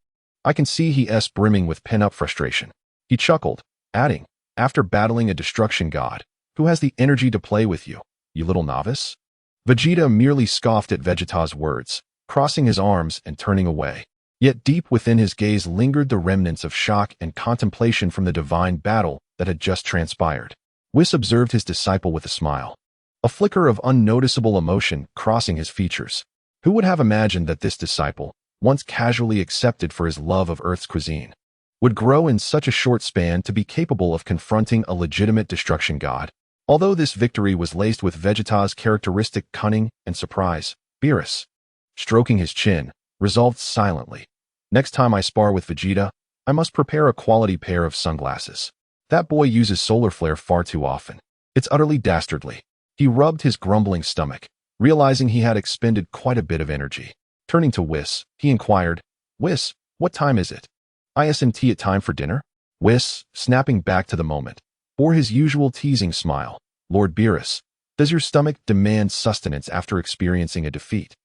I can see he's brimming with pent-up frustration. He chuckled, adding, "After battling a destruction god, who has the energy to play with you, you little novice?" Vegeta merely scoffed at Vegeta's words, crossing his arms and turning away. Yet deep within his gaze lingered the remnants of shock and contemplation from the divine battle that had just transpired. Whis observed his disciple with a smile, a flicker of unnoticeable emotion crossing his features. Who would have imagined that this disciple, once casually accepted for his love of Earth's cuisine, would grow in such a short span to be capable of confronting a legitimate destruction god? Although this victory was laced with Vegeta's characteristic cunning and surprise, Beerus, stroking his chin, resolved silently, "Next time I spar with Vegeta, I must prepare a quality pair of sunglasses. That boy uses solar flare far too often. It's utterly dastardly." He rubbed his grumbling stomach, realizing he had expended quite a bit of energy. Turning to Whis, he inquired, "Whis, what time is it? Isn't it time for dinner?" Whis, snapping back to the moment, bore his usual teasing smile. "Lord Beerus, does your stomach demand sustenance after experiencing a defeat?"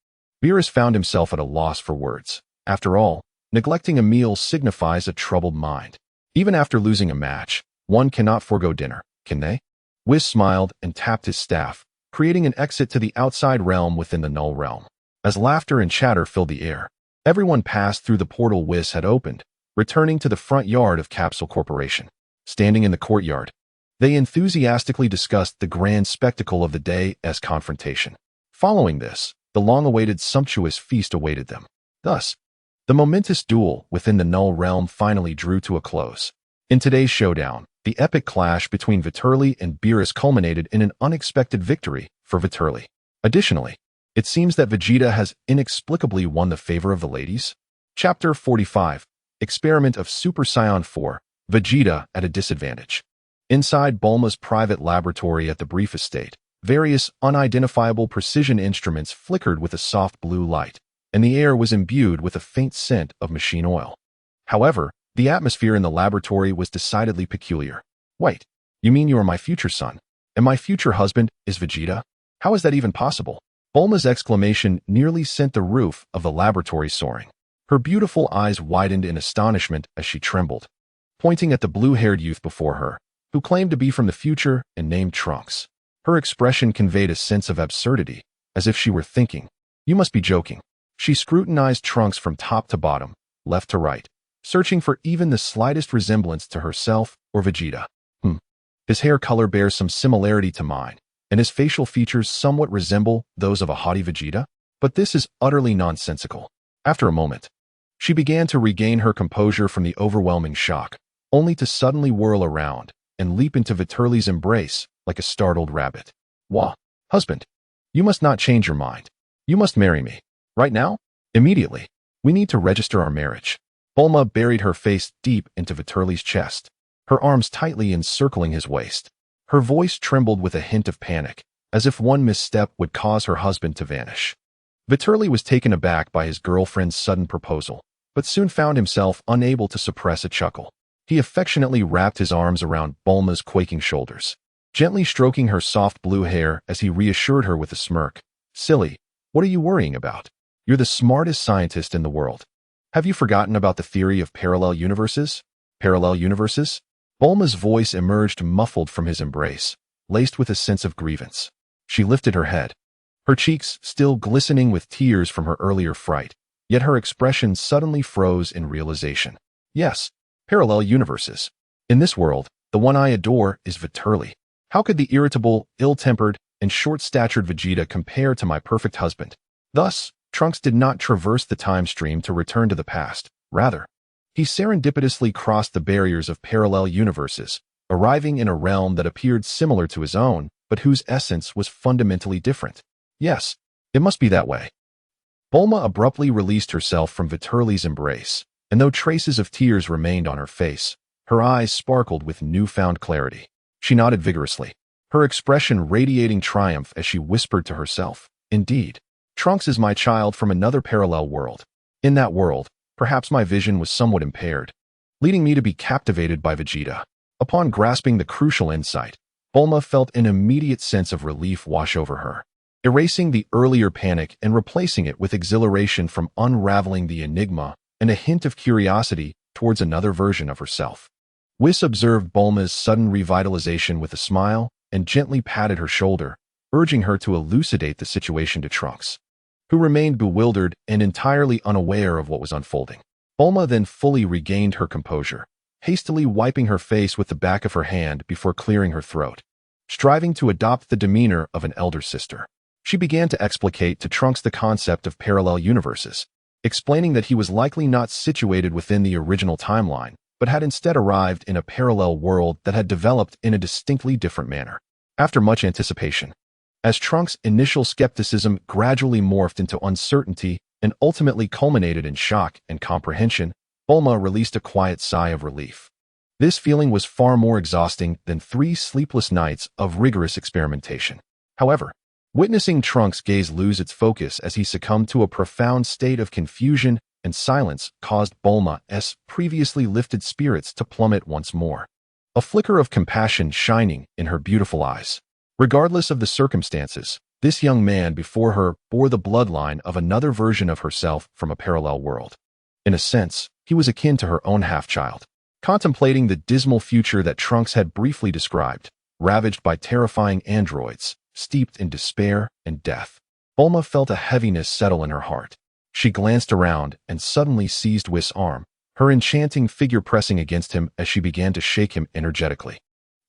Beerus found himself at a loss for words. After all, neglecting a meal signifies a troubled mind. Even after losing a match, one cannot forego dinner, can they? Whis smiled and tapped his staff, creating an exit to the outside realm within the null realm. As laughter and chatter filled the air, everyone passed through the portal Whis had opened, returning to the front yard of Capsule Corporation. Standing in the courtyard, they enthusiastically discussed the grand spectacle of the day's confrontation. Following this, The long-awaited sumptuous feast awaited them. Thus, the momentous duel within the Null Realm finally drew to a close. In today's showdown, the epic clash between Vitri and Beerus culminated in an unexpected victory for Vitri. Additionally, it seems that Vegeta has inexplicably won the favor of the ladies. Chapter 45. Experiment of Super Saiyan 4, Vegeta at a disadvantage. Inside Bulma's private laboratory at the Brief Estate, various unidentifiable precision instruments flickered with a soft blue light, and the air was imbued with a faint scent of machine oil. However, the atmosphere in the laboratory was decidedly peculiar. Wait, you mean you are my future son, and my future husband is Vegeta? How is that even possible? Bulma's exclamation nearly sent the roof of the laboratory soaring. Her beautiful eyes widened in astonishment as she trembled, pointing at the blue-haired youth before her, who claimed to be from the future and named Trunks. Her expression conveyed a sense of absurdity, as if she were thinking, "You must be joking." She scrutinized Trunks from top to bottom, left to right, searching for even the slightest resemblance to herself or Vegeta. His hair color bears some similarity to mine, and his facial features somewhat resemble those of a haughty Vegeta, but this is utterly nonsensical. After a moment, she began to regain her composure from the overwhelming shock, only to suddenly whirl around and leap into Vitri's embrace like a startled rabbit. "Wah, husband, you must not change your mind. You must marry me. Right now? Immediately. We need to register our marriage." Bulma buried her face deep into Vitri's chest, her arms tightly encircling his waist. Her voice trembled with a hint of panic, as if one misstep would cause her husband to vanish. Vitri was taken aback by his girlfriend's sudden proposal, but soon found himself unable to suppress a chuckle. He affectionately wrapped his arms around Bulma's quaking shoulders, gently stroking her soft blue hair as he reassured her with a smirk. "Silly, what are you worrying about? You're the smartest scientist in the world. Have you forgotten about the theory of parallel universes?" "Parallel universes?" Bulma's voice emerged muffled from his embrace, laced with a sense of grievance. She lifted her head, her cheeks still glistening with tears from her earlier fright, yet her expression suddenly froze in realization. "Yes, parallel universes. In this world, the one I adore is Vitri. How could the irritable, ill-tempered, and short-statured Vegeta compare to my perfect husband?" Thus, Trunks did not traverse the time stream to return to the past. Rather, he serendipitously crossed the barriers of parallel universes, arriving in a realm that appeared similar to his own, but whose essence was fundamentally different. Yes, it must be that way. Bulma abruptly released herself from Vitri's embrace, and though traces of tears remained on her face, her eyes sparkled with newfound clarity. She nodded vigorously, her expression radiating triumph as she whispered to herself, "Indeed, Trunks is my child from another parallel world. In that world, perhaps my vision was somewhat impaired, leading me to be captivated by Vegeta." Upon grasping the crucial insight, Bulma felt an immediate sense of relief wash over her, erasing the earlier panic and replacing it with exhilaration from unraveling the enigma and a hint of curiosity towards another version of herself. Whis observed Bulma's sudden revitalization with a smile and gently patted her shoulder, urging her to elucidate the situation to Trunks, who remained bewildered and entirely unaware of what was unfolding. Bulma then fully regained her composure, hastily wiping her face with the back of her hand before clearing her throat. Striving to adopt the demeanor of an elder sister, she began to explicate to Trunks the concept of parallel universes, explaining that he was likely not situated within the original timeline, but had instead arrived in a parallel world that had developed in a distinctly different manner. After much anticipation, as Trunks' initial skepticism gradually morphed into uncertainty and ultimately culminated in shock and comprehension, Bulma released a quiet sigh of relief. This feeling was far more exhausting than 3 sleepless nights of rigorous experimentation. However, witnessing Trunks' gaze lose its focus as he succumbed to a profound state of confusion and silence caused Bulma's previously lifted spirits to plummet once more, a flicker of compassion shining in her beautiful eyes. Regardless of the circumstances, this young man before her bore the bloodline of another version of herself from a parallel world. In a sense, he was akin to her own half-child. Contemplating the dismal future that Trunks had briefly described, ravaged by terrifying androids, steeped in despair and death, Bulma felt a heaviness settle in her heart. She glanced around and suddenly seized Whis' arm, her enchanting figure pressing against him as she began to shake him energetically.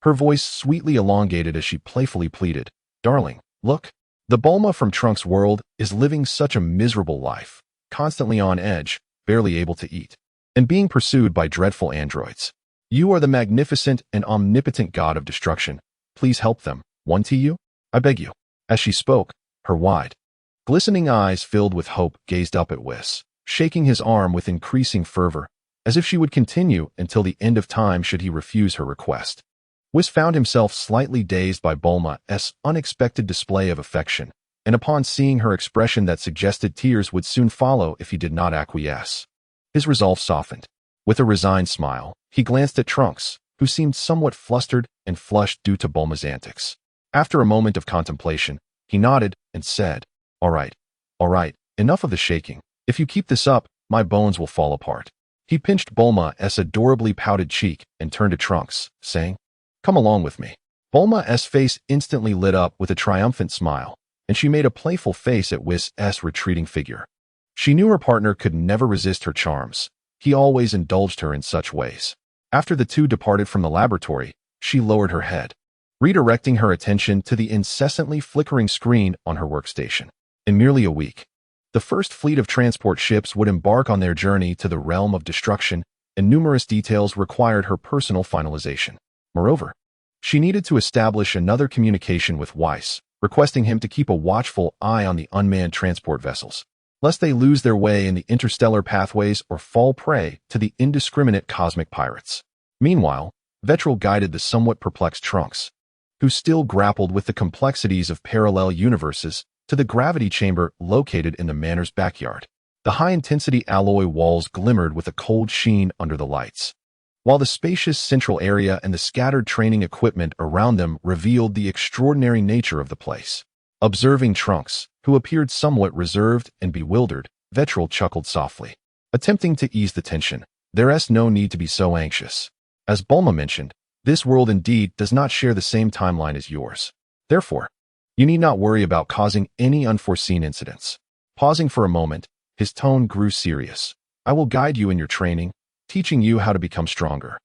Her voice sweetly elongated as she playfully pleaded, "Darling, look, The Bulma from Trunks' world is living such a miserable life, constantly on edge, barely able to eat, and being pursued by dreadful androids. You are the magnificent and omnipotent god of destruction. Please help them, one to you? I beg you. As she spoke, her wide, glistening eyes filled with hope gazed up at Whis, shaking his arm with increasing fervor, as if she would continue until the end of time should he refuse her request. Whis found himself slightly dazed by Bulma's unexpected display of affection, and upon seeing her expression that suggested tears would soon follow if he did not acquiesce. His resolve softened. With a resigned smile, he glanced at Trunks, who seemed somewhat flustered and flushed due to Bulma's antics. After a moment of contemplation, he nodded and said, all right, enough of the shaking. If you keep this up, my bones will fall apart." He pinched Bulma's adorably pouted cheek and turned to Trunks, saying, "Come along with me." Bulma's face instantly lit up with a triumphant smile, and she made a playful face at Whis' retreating figure. She knew her partner could never resist her charms. He always indulged her in such ways. After the two departed from the laboratory, she lowered her head, redirecting her attention to the incessantly flickering screen on her workstation. In merely a week, the first fleet of transport ships would embark on their journey to the realm of destruction, and numerous details required her personal finalization. Moreover, she needed to establish another communication with Whis, requesting him to keep a watchful eye on the unmanned transport vessels, lest they lose their way in the interstellar pathways or fall prey to the indiscriminate cosmic pirates. Meanwhile, Vitri guided the somewhat perplexed Trunks, who still grappled with the complexities of parallel universes, to the gravity chamber located in the manor's backyard. The high-intensity alloy walls glimmered with a cold sheen under the lights, while the spacious central area and the scattered training equipment around them revealed the extraordinary nature of the place. Observing Trunks, who appeared somewhat reserved and bewildered, Vitri chuckled softly, attempting to ease the tension. "There's no need to be so anxious. As Bulma mentioned, this world indeed does not share the same timeline as yours. Therefore, you need not worry about causing any unforeseen incidents." Pausing for a moment, his tone grew serious. "I will guide you in your training, teaching you how to become stronger.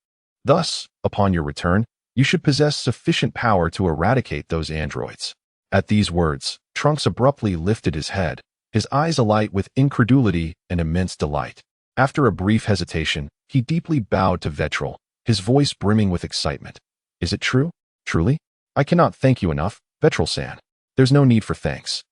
Thus, upon your return, you should possess sufficient power to eradicate those androids." At these words, Trunks abruptly lifted his head, his eyes alight with incredulity and immense delight. After a brief hesitation, he deeply bowed to Vitri, his voice brimming with excitement. "Is it true? Truly? I cannot thank you enough, Vitri-san." "There's no need for thanks."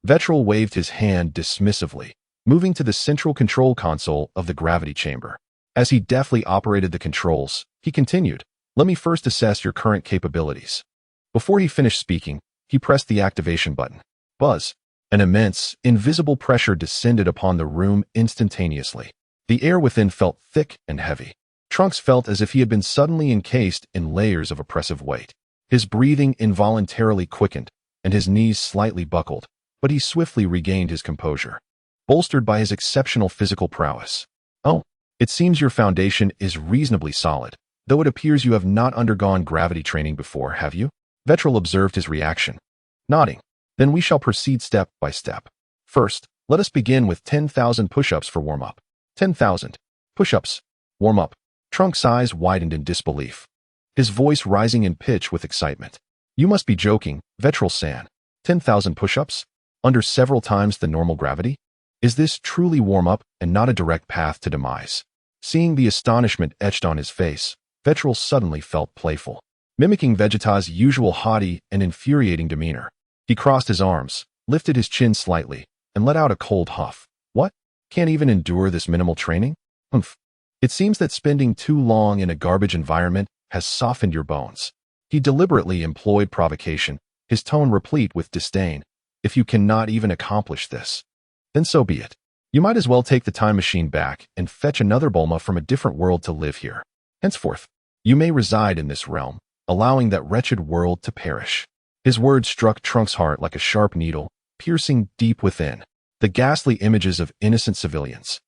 Vitri waved his hand dismissively, moving to the central control console of the gravity chamber. As he deftly operated the controls, he continued, "Let me first assess your current capabilities." Before he finished speaking, he pressed the activation button. Buzz! An immense, invisible pressure descended upon the room instantaneously. The air within felt thick and heavy. Trunks felt as if he had been suddenly encased in layers of oppressive weight. His breathing involuntarily quickened, and his knees slightly buckled, but he swiftly regained his composure, bolstered by his exceptional physical prowess. "Oh, it seems your foundation is reasonably solid, though it appears you have not undergone gravity training before, have you?" Vitri observed his reaction, nodding. "Then we shall proceed step by step. First, let us begin with 10,000 push-ups for warm-up." 10,000 push-ups. Warm-up. Trunks' eyes widened in disbelief, his voice rising in pitch with excitement. "You must be joking, Vitri-san. 10,000 push-ups? Under several times the normal gravity? Is this truly warm-up and not a direct path to demise?" Seeing the astonishment etched on his face, Vitri suddenly felt playful. Mimicking Vegeta's usual haughty and infuriating demeanor, he crossed his arms, lifted his chin slightly, and let out a cold huff. "What? Can't even endure this minimal training? Hmph. It seems that spending too long in a garbage environment has softened your bones." He deliberately employed provocation, his tone replete with disdain. "If you cannot even accomplish this, then so be it. You might as well take the time machine back and fetch another Bulma from a different world to live here. Henceforth, you may reside in this realm, allowing that wretched world to perish." His words struck Trunks' heart like a sharp needle, piercing deep within. The ghastly images of innocent civilians,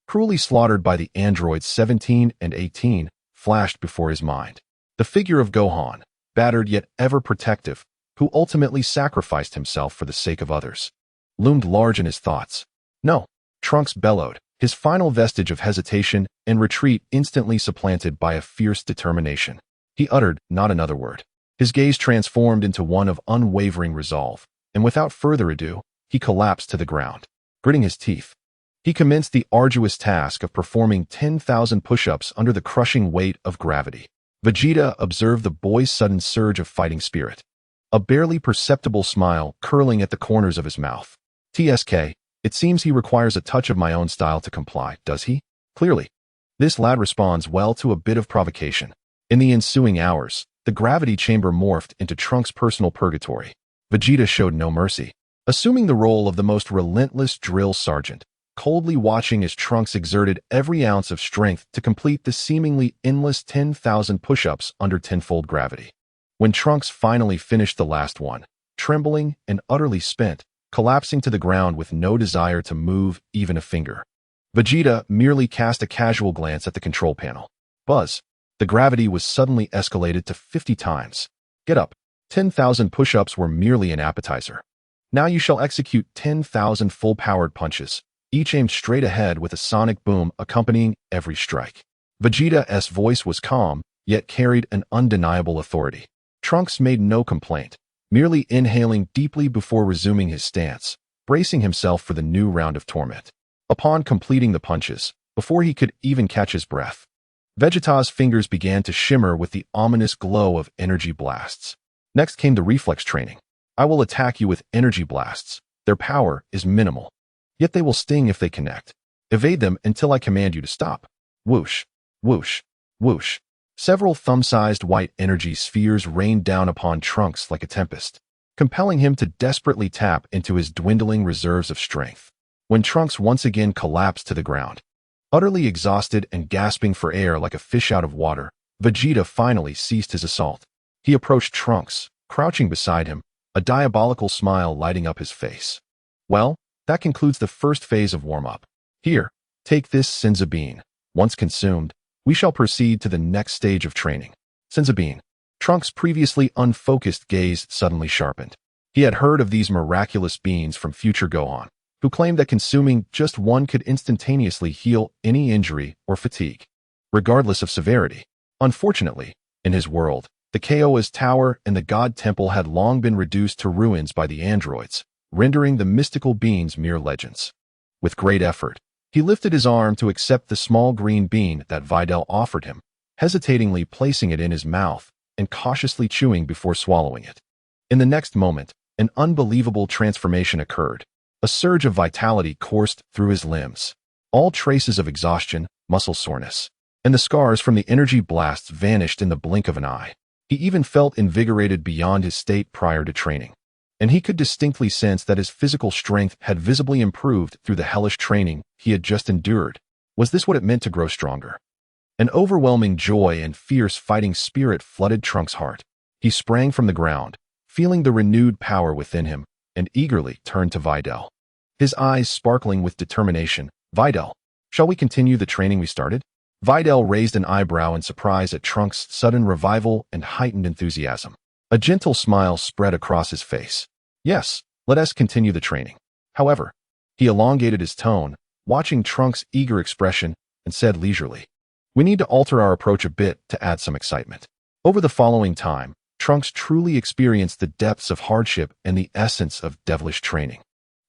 cruelly slaughtered by the androids 17 and 18, flashed before his mind. The figure of Gohan, battered yet ever protective, who ultimately sacrificed himself for the sake of others, loomed large in his thoughts. "No!" Trunks bellowed, his final vestige of hesitation and retreat instantly supplanted by a fierce determination. He uttered not another word. His gaze transformed into one of unwavering resolve, and without further ado, he collapsed to the ground. Gritting his teeth, he commenced the arduous task of performing 10,000 push-ups under the crushing weight of gravity. Vegeta observed the boy's sudden surge of fighting spirit, a barely perceptible smile curling at the corners of his mouth. TSK, it seems he requires a touch of my own style to comply, does he? Clearly. This lad responds well to a bit of provocation. In the ensuing hours, the gravity chamber morphed into Trunks' personal purgatory. Vegeta showed no mercy, assuming the role of the most relentless drill sergeant, coldly watching as Trunks exerted every ounce of strength to complete the seemingly endless 10,000 push-ups under tenfold gravity. When Trunks finally finished the last one, trembling and utterly spent, collapsing to the ground with no desire to move even a finger, Vegeta merely cast a casual glance at the control panel. Buzz. The gravity was suddenly escalated to 50 times. Get up. 10,000 push-ups were merely an appetizer. Now you shall execute 10,000 full-powered punches, each aimed straight ahead with a sonic boom accompanying every strike. Vegeta's voice was calm, yet carried an undeniable authority. Trunks made no complaint, merely inhaling deeply before resuming his stance, bracing himself for the new round of torment. Upon completing the punches, before he could even catch his breath, Vegeta's fingers began to shimmer with the ominous glow of energy blasts. Next came the reflex training. I will attack you with energy blasts. Their power is minimal, yet they will sting if they connect. Evade them until I command you to stop. Whoosh, whoosh, whoosh. Several thumb-sized white energy spheres rained down upon Trunks like a tempest, compelling him to desperately tap into his dwindling reserves of strength. When Trunks once again collapsed to the ground, utterly exhausted and gasping for air like a fish out of water, Vegeta finally ceased his assault. He approached Trunks, crouching beside him, a diabolical smile lighting up his face. Well, that concludes the first phase of warm-up. Here, take this Senzu Bean. Once consumed, we shall proceed to the next stage of training. Senzu Bean. Trunks' previously unfocused gaze suddenly sharpened. He had heard of these miraculous beans from future Gohan, who claimed that consuming just one could instantaneously heal any injury or fatigue, regardless of severity. Unfortunately, in his world, the Kaoa's Tower and the God Temple had long been reduced to ruins by the androids, rendering the mystical beans mere legends. With great effort, he lifted his arm to accept the small green bean that Videl offered him, hesitatingly placing it in his mouth and cautiously chewing before swallowing it. In the next moment, an unbelievable transformation occurred. A surge of vitality coursed through his limbs. All traces of exhaustion, muscle soreness, and the scars from the energy blasts vanished in the blink of an eye. He even felt invigorated beyond his state prior to training, and he could distinctly sense that his physical strength had visibly improved through the hellish training he had just endured. Was this what it meant to grow stronger? An overwhelming joy and fierce fighting spirit flooded Trunks' heart. He sprang from the ground, feeling the renewed power within him, and eagerly turned to Videl, his eyes sparkling with determination. Videl, shall we continue the training we started? Videl raised an eyebrow in surprise at Trunks' sudden revival and heightened enthusiasm. A gentle smile spread across his face. Yes, let us continue the training. However, he elongated his tone, watching Trunks' eager expression, and said leisurely, we need to alter our approach a bit to add some excitement. Over the following time, Trunks truly experienced the depths of hardship and the essence of devilish training.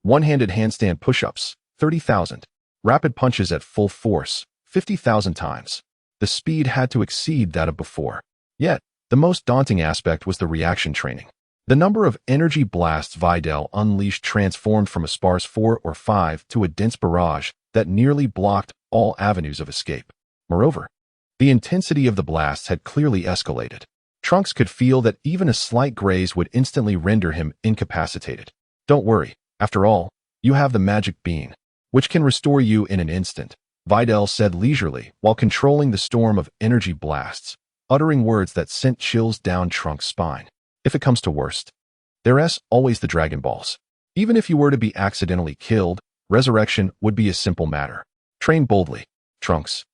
One-handed handstand push-ups, 30,000. Rapid punches at full force, 50,000 times. The speed had to exceed that of before. Yet, the most daunting aspect was the reaction training. The number of energy blasts Videl unleashed transformed from a sparse 4 or 5 to a dense barrage that nearly blocked all avenues of escape. Moreover, the intensity of the blasts had clearly escalated. Trunks could feel that even a slight graze would instantly render him incapacitated. Don't worry, after all, you have the magic bean, which can restore you in an instant, Videl said leisurely while controlling the storm of energy blasts, uttering words that sent chills down Trunks' spine. If it comes to worst, there's always the Dragon Balls. Even if you were to be accidentally killed, resurrection would be a simple matter. Train boldly, Trunks.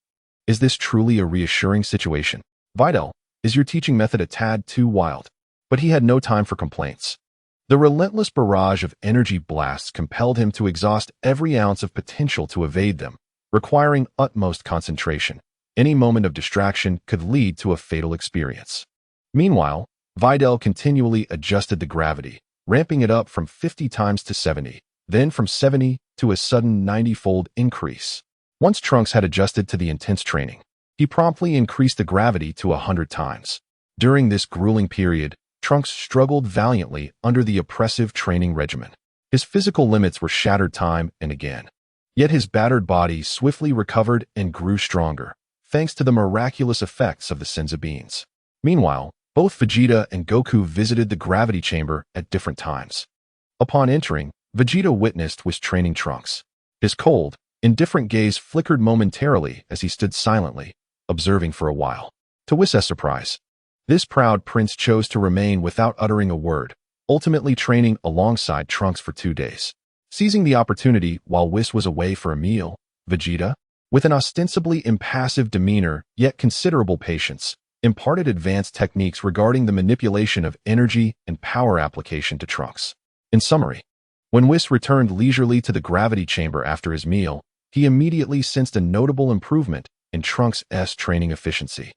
Is this truly a reassuring situation? Videl, is your teaching method a tad too wild? But he had no time for complaints. The relentless barrage of energy blasts compelled him to exhaust every ounce of potential to evade them, requiring utmost concentration. Any moment of distraction could lead to a fatal experience. Meanwhile, Videl continually adjusted the gravity, ramping it up from 50 times to 70, then from 70 to a sudden 90-fold increase. Once Trunks had adjusted to the intense training, he promptly increased the gravity to 100 times. During this grueling period, Trunks struggled valiantly under the oppressive training regimen. His physical limits were shattered time and again. Yet his battered body swiftly recovered and grew stronger, thanks to the miraculous effects of the Senzu beans. Meanwhile, both Vegeta and Goku visited the gravity chamber at different times. Upon entering, Vegeta witnessed was training Trunks. His cold, indifferent gaze flickered momentarily as he stood silently, observing for a while. To Whis' surprise, this proud prince chose to remain without uttering a word, ultimately training alongside Trunks for 2 days. Seizing the opportunity while Whis was away for a meal, Vegeta, with an ostensibly impassive demeanor yet considerable patience, imparted advanced techniques regarding the manipulation of energy and power application to Trunks. In summary, when Whis returned leisurely to the gravity chamber after his meal, he immediately sensed a notable improvement in Trunks' training efficiency,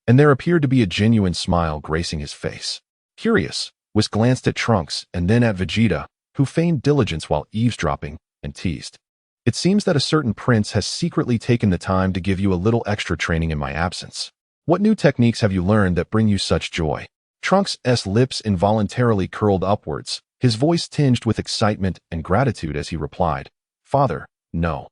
and there appeared to be a genuine smile gracing his face. Curious, Whis glanced at Trunks and then at Vegeta, who feigned diligence while eavesdropping, and teased. It seems that a certain prince has secretly taken the time to give you a little extra training in my absence. What new techniques have you learned that bring you such joy? Trunks' lips involuntarily curled upwards, his voice tinged with excitement and gratitude as he replied, "Father, no.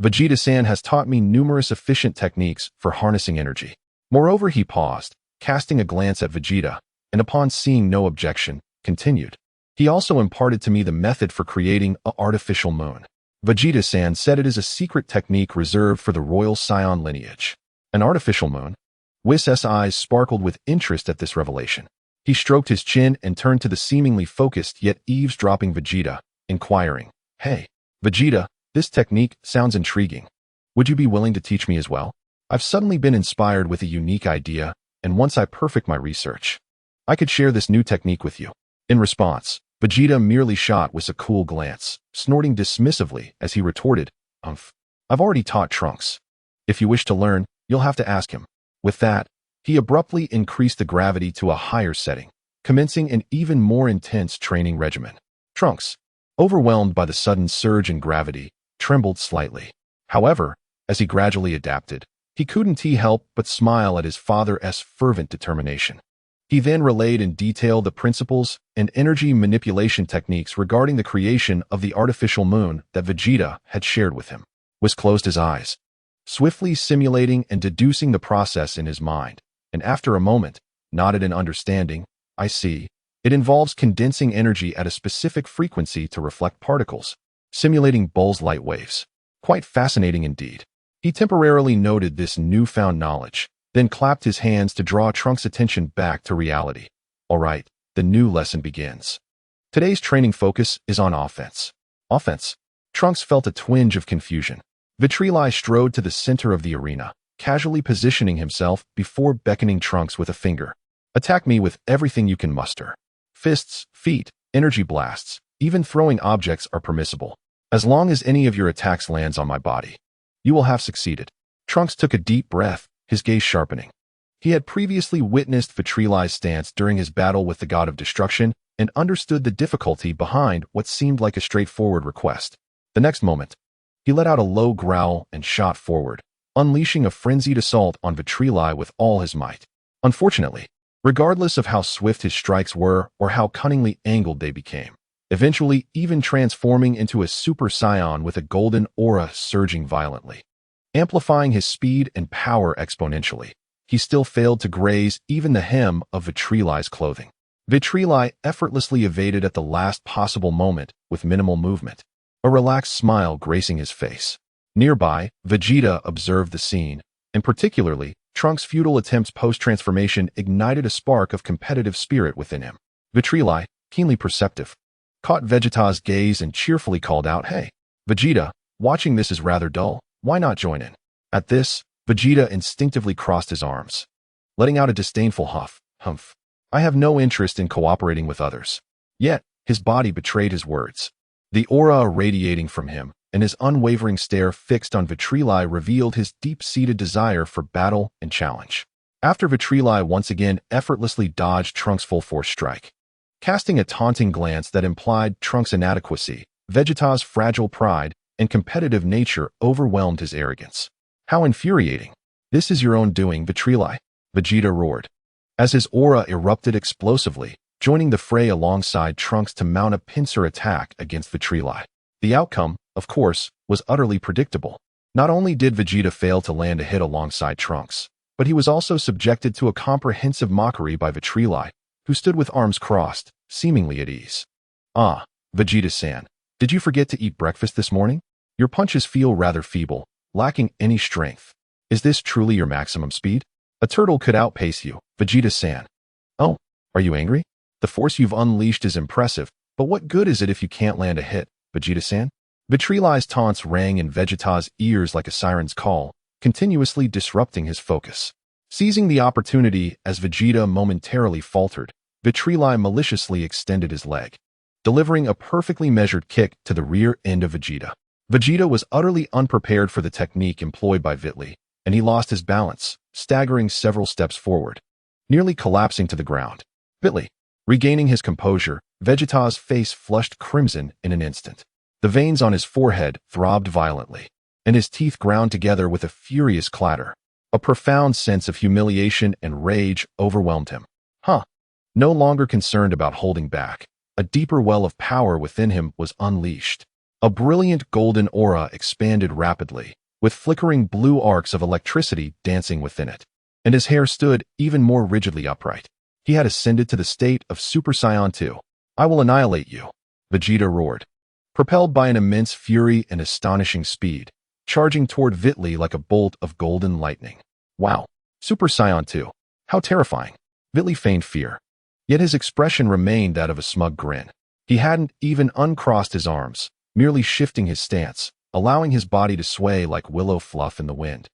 Vegeta-san has taught me numerous efficient techniques for harnessing energy." Moreover, he paused, casting a glance at Vegeta, and upon seeing no objection, continued. He also imparted to me the method for creating an artificial moon. Vegeta-san said it is a secret technique reserved for the royal Saiyan lineage. An artificial moon? Whis' eyes sparkled with interest at this revelation. He stroked his chin and turned to the seemingly focused yet eavesdropping Vegeta, inquiring, "Hey, Vegeta, this technique sounds intriguing. Would you be willing to teach me as well? I've suddenly been inspired with a unique idea, and once I perfect my research, I could share this new technique with you." In response, Vegeta merely shot Whis a cool glance, snorting dismissively as he retorted, "Hmph. I've already taught Trunks. If you wish to learn, you'll have to ask him." With that, he abruptly increased the gravity to a higher setting, commencing an even more intense training regimen. Trunks, overwhelmed by the sudden surge in gravity, trembled slightly. However, as he gradually adapted, he couldn't help but smile at his father's fervent determination. He then relayed in detail the principles and energy manipulation techniques regarding the creation of the artificial moon that Vegeta had shared with him. Whis closed his eyes, swiftly simulating and deducing the process in his mind, and after a moment, nodded in understanding. "I see. It involves condensing energy at a specific frequency to reflect particles, simulating Bull's light waves. Quite fascinating indeed." He temporarily noted this newfound knowledge, then clapped his hands to draw Trunks' attention back to reality. "All right, the new lesson begins. Today's training focus is on offense." Offense? Trunks felt a twinge of confusion. Vitri strode to the center of the arena, casually positioning himself before beckoning Trunks with a finger. "Attack me with everything you can muster. Fists, feet, energy blasts, even throwing objects are permissible, as long as any of your attacks lands on my body. You will have succeeded." Trunks took a deep breath, his gaze sharpening. He had previously witnessed Vitri's stance during his battle with the god of destruction and understood the difficulty behind what seemed like a straightforward request. The next moment, he let out a low growl and shot forward, unleashing a frenzied assault on Vitri with all his might. Unfortunately, regardless of how swift his strikes were or how cunningly angled they became, eventually even transforming into a Super Saiyan with a golden aura surging violently, amplifying his speed and power exponentially, he still failed to graze even the hem of Vitri's clothing. Vitri effortlessly evaded at the last possible moment with minimal movement, a relaxed smile gracing his face. Nearby, Vegeta observed the scene, and particularly, Trunks' futile attempts post-transformation ignited a spark of competitive spirit within him. Vitri, keenly perceptive, caught Vegeta's gaze and cheerfully called out, "Hey, Vegeta, watching this is rather dull. Why not join in?" At this, Vegeta instinctively crossed his arms, letting out a disdainful huff. "Hmph. I have no interest in cooperating with others." Yet, his body betrayed his words. The aura radiating from him and his unwavering stare fixed on Vitri revealed his deep-seated desire for battle and challenge. After Vitri once again effortlessly dodged Trunks' full-force strike, Casting a taunting glance that implied Trunks' inadequacy, Vegeta's fragile pride and competitive nature overwhelmed his arrogance. How infuriating. This is your own doing, Vitri, Vegeta roared. As his aura erupted explosively, joining the fray alongside Trunks to mount a pincer attack against Vitri. The outcome, of course, was utterly predictable. Not only did Vegeta fail to land a hit alongside Trunks, but he was also subjected to a comprehensive mockery by Vitri, who stood with arms crossed, seemingly at ease. Ah, Vegeta-san, did you forget to eat breakfast this morning? Your punches feel rather feeble, lacking any strength. Is this truly your maximum speed? A turtle could outpace you, Vegeta-san. Oh, are you angry? The force you've unleashed is impressive, but what good is it if you can't land a hit, Vegeta-san? Vitri's taunts rang in Vegeta's ears like a siren's call, continuously disrupting his focus. Seizing the opportunity as Vegeta momentarily faltered, Vitri maliciously extended his leg, delivering a perfectly measured kick to the rear end of Vegeta. Vegeta was utterly unprepared for the technique employed by Witley, and he lost his balance, staggering several steps forward, nearly collapsing to the ground. Witley, regaining his composure, Vegeta's face flushed crimson in an instant. The veins on his forehead throbbed violently, and his teeth ground together with a furious clatter. A profound sense of humiliation and rage overwhelmed him. No longer concerned about holding back, a deeper well of power within him was unleashed. A brilliant golden aura expanded rapidly, with flickering blue arcs of electricity dancing within it, and his hair stood even more rigidly upright. He had ascended to the state of Super Saiyan 2. I will annihilate you, Vegeta roared, propelled by an immense fury and astonishing speed, charging toward Witley like a bolt of golden lightning. Wow, Super Saiyan 2. How terrifying. Witley feigned fear, yet his expression remained that of a smug grin. He hadn't even uncrossed his arms, merely shifting his stance, allowing his body to sway like willow fluff in the wind,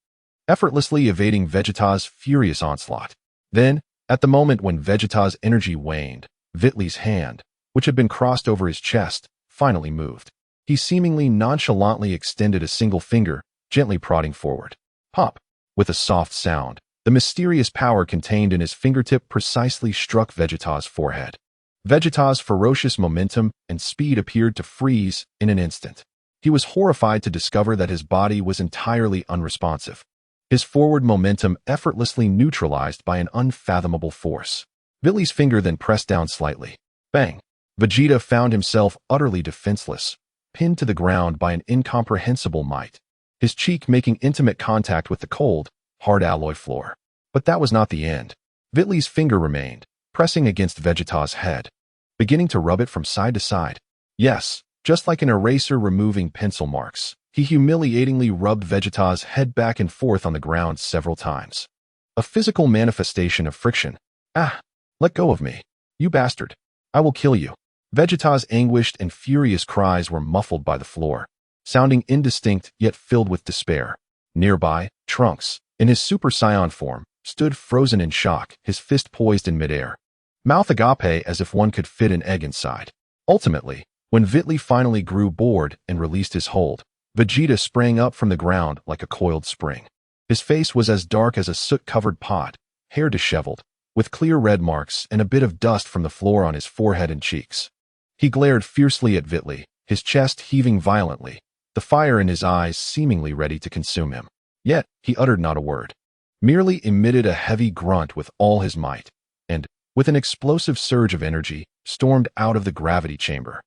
effortlessly evading Vegeta's furious onslaught. Then, at the moment when Vegeta's energy waned, Witley's hand, which had been crossed over his chest, finally moved. He seemingly nonchalantly extended a single finger, gently prodding forward. Pop! With a soft sound, the mysterious power contained in his fingertip precisely struck Vegeta's forehead. Vegeta's ferocious momentum and speed appeared to freeze in an instant. He was horrified to discover that his body was entirely unresponsive, his forward momentum effortlessly neutralized by an unfathomable force. Witley's finger then pressed down slightly. Bang! Vegeta found himself utterly defenseless, pinned to the ground by an incomprehensible might, his cheek making intimate contact with the cold, hard alloy floor. But that was not the end. Witley's finger remained, pressing against Vegeta's head, beginning to rub it from side to side. Yes, just like an eraser removing pencil marks, he humiliatingly rubbed Vegeta's head back and forth on the ground several times. A physical manifestation of friction. Ah, let go of me, you bastard. I will kill you. Vegeta's anguished and furious cries were muffled by the floor, sounding indistinct yet filled with despair. Nearby, Trunks, in his Super Saiyan form, stood frozen in shock, his fist poised in midair, mouth agape as if one could fit an egg inside. Ultimately, when Witley finally grew bored and released his hold, Vegeta sprang up from the ground like a coiled spring. His face was as dark as a soot-covered pot, hair disheveled, with clear red marks and a bit of dust from the floor on his forehead and cheeks. He glared fiercely at Witley, his chest heaving violently, the fire in his eyes seemingly ready to consume him. Yet, he uttered not a word, merely emitted a heavy grunt with all his might, and, with an explosive surge of energy, stormed out of the gravity chamber,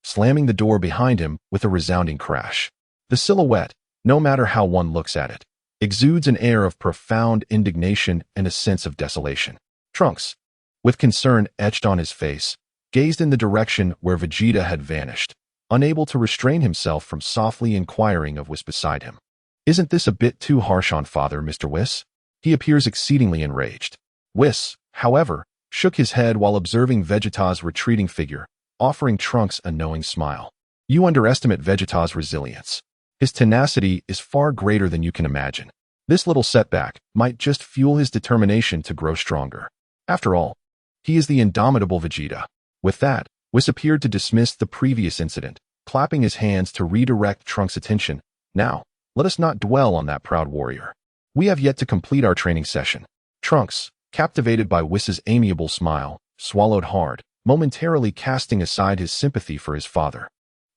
slamming the door behind him with a resounding crash. The silhouette, no matter how one looks at it, exudes an air of profound indignation and a sense of desolation. Trunks, with concern etched on his face, gazed in the direction where Vegeta had vanished, unable to restrain himself from softly inquiring of Whis beside him. Isn't this a bit too harsh on Father, Mr. Whis? He appears exceedingly enraged. Whis, however, shook his head while observing Vegeta's retreating figure, offering Trunks a knowing smile. You underestimate Vegeta's resilience. His tenacity is far greater than you can imagine. This little setback might just fuel his determination to grow stronger. After all, he is the indomitable Vegeta. With that, Whis appeared to dismiss the previous incident, clapping his hands to redirect Trunks' attention. Now, let us not dwell on that proud warrior. We have yet to complete our training session. Trunks, captivated by Whis' amiable smile, swallowed hard, momentarily casting aside his sympathy for his father,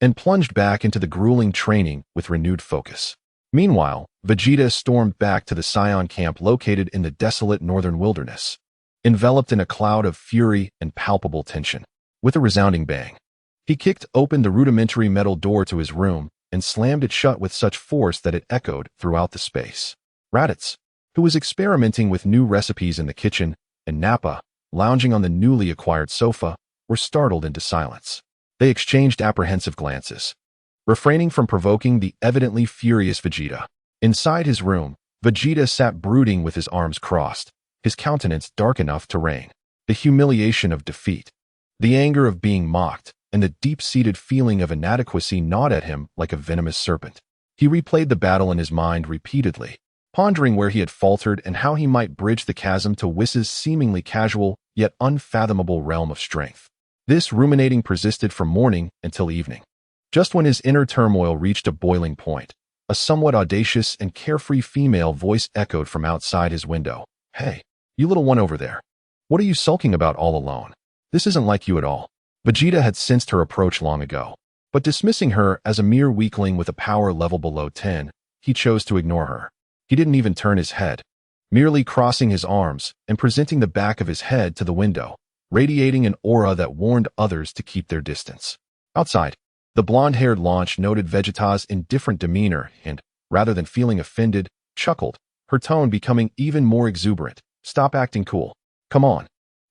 and plunged back into the grueling training with renewed focus. Meanwhile, Vegeta stormed back to the Saiyan camp located in the desolate northern wilderness, enveloped in a cloud of fury and palpable tension. With a resounding bang, he kicked open the rudimentary metal door to his room and slammed it shut with such force that it echoed throughout the space. Raditz, who was experimenting with new recipes in the kitchen, and Nappa, lounging on the newly acquired sofa, were startled into silence. They exchanged apprehensive glances, refraining from provoking the evidently furious Vegeta. Inside his room, Vegeta sat brooding with his arms crossed, his countenance dark enough to reign. The humiliation of defeat, the anger of being mocked, and the deep-seated feeling of inadequacy gnawed at him like a venomous serpent. He replayed the battle in his mind repeatedly, pondering where he had faltered and how he might bridge the chasm to Whis' seemingly casual yet unfathomable realm of strength. This ruminating persisted from morning until evening. Just when his inner turmoil reached a boiling point, a somewhat audacious and carefree female voice echoed from outside his window. "Hey, you little one over there. What are you sulking about all alone? This isn't like you at all." Vegeta had sensed her approach long ago, but dismissing her as a mere weakling with a power level below 10, he chose to ignore her. He didn't even turn his head, merely crossing his arms and presenting the back of his head to the window, radiating an aura that warned others to keep their distance. Outside, the blonde-haired Launch noted Vegeta's indifferent demeanor and, rather than feeling offended, chuckled, her tone becoming even more exuberant. "Stop acting cool. Come on.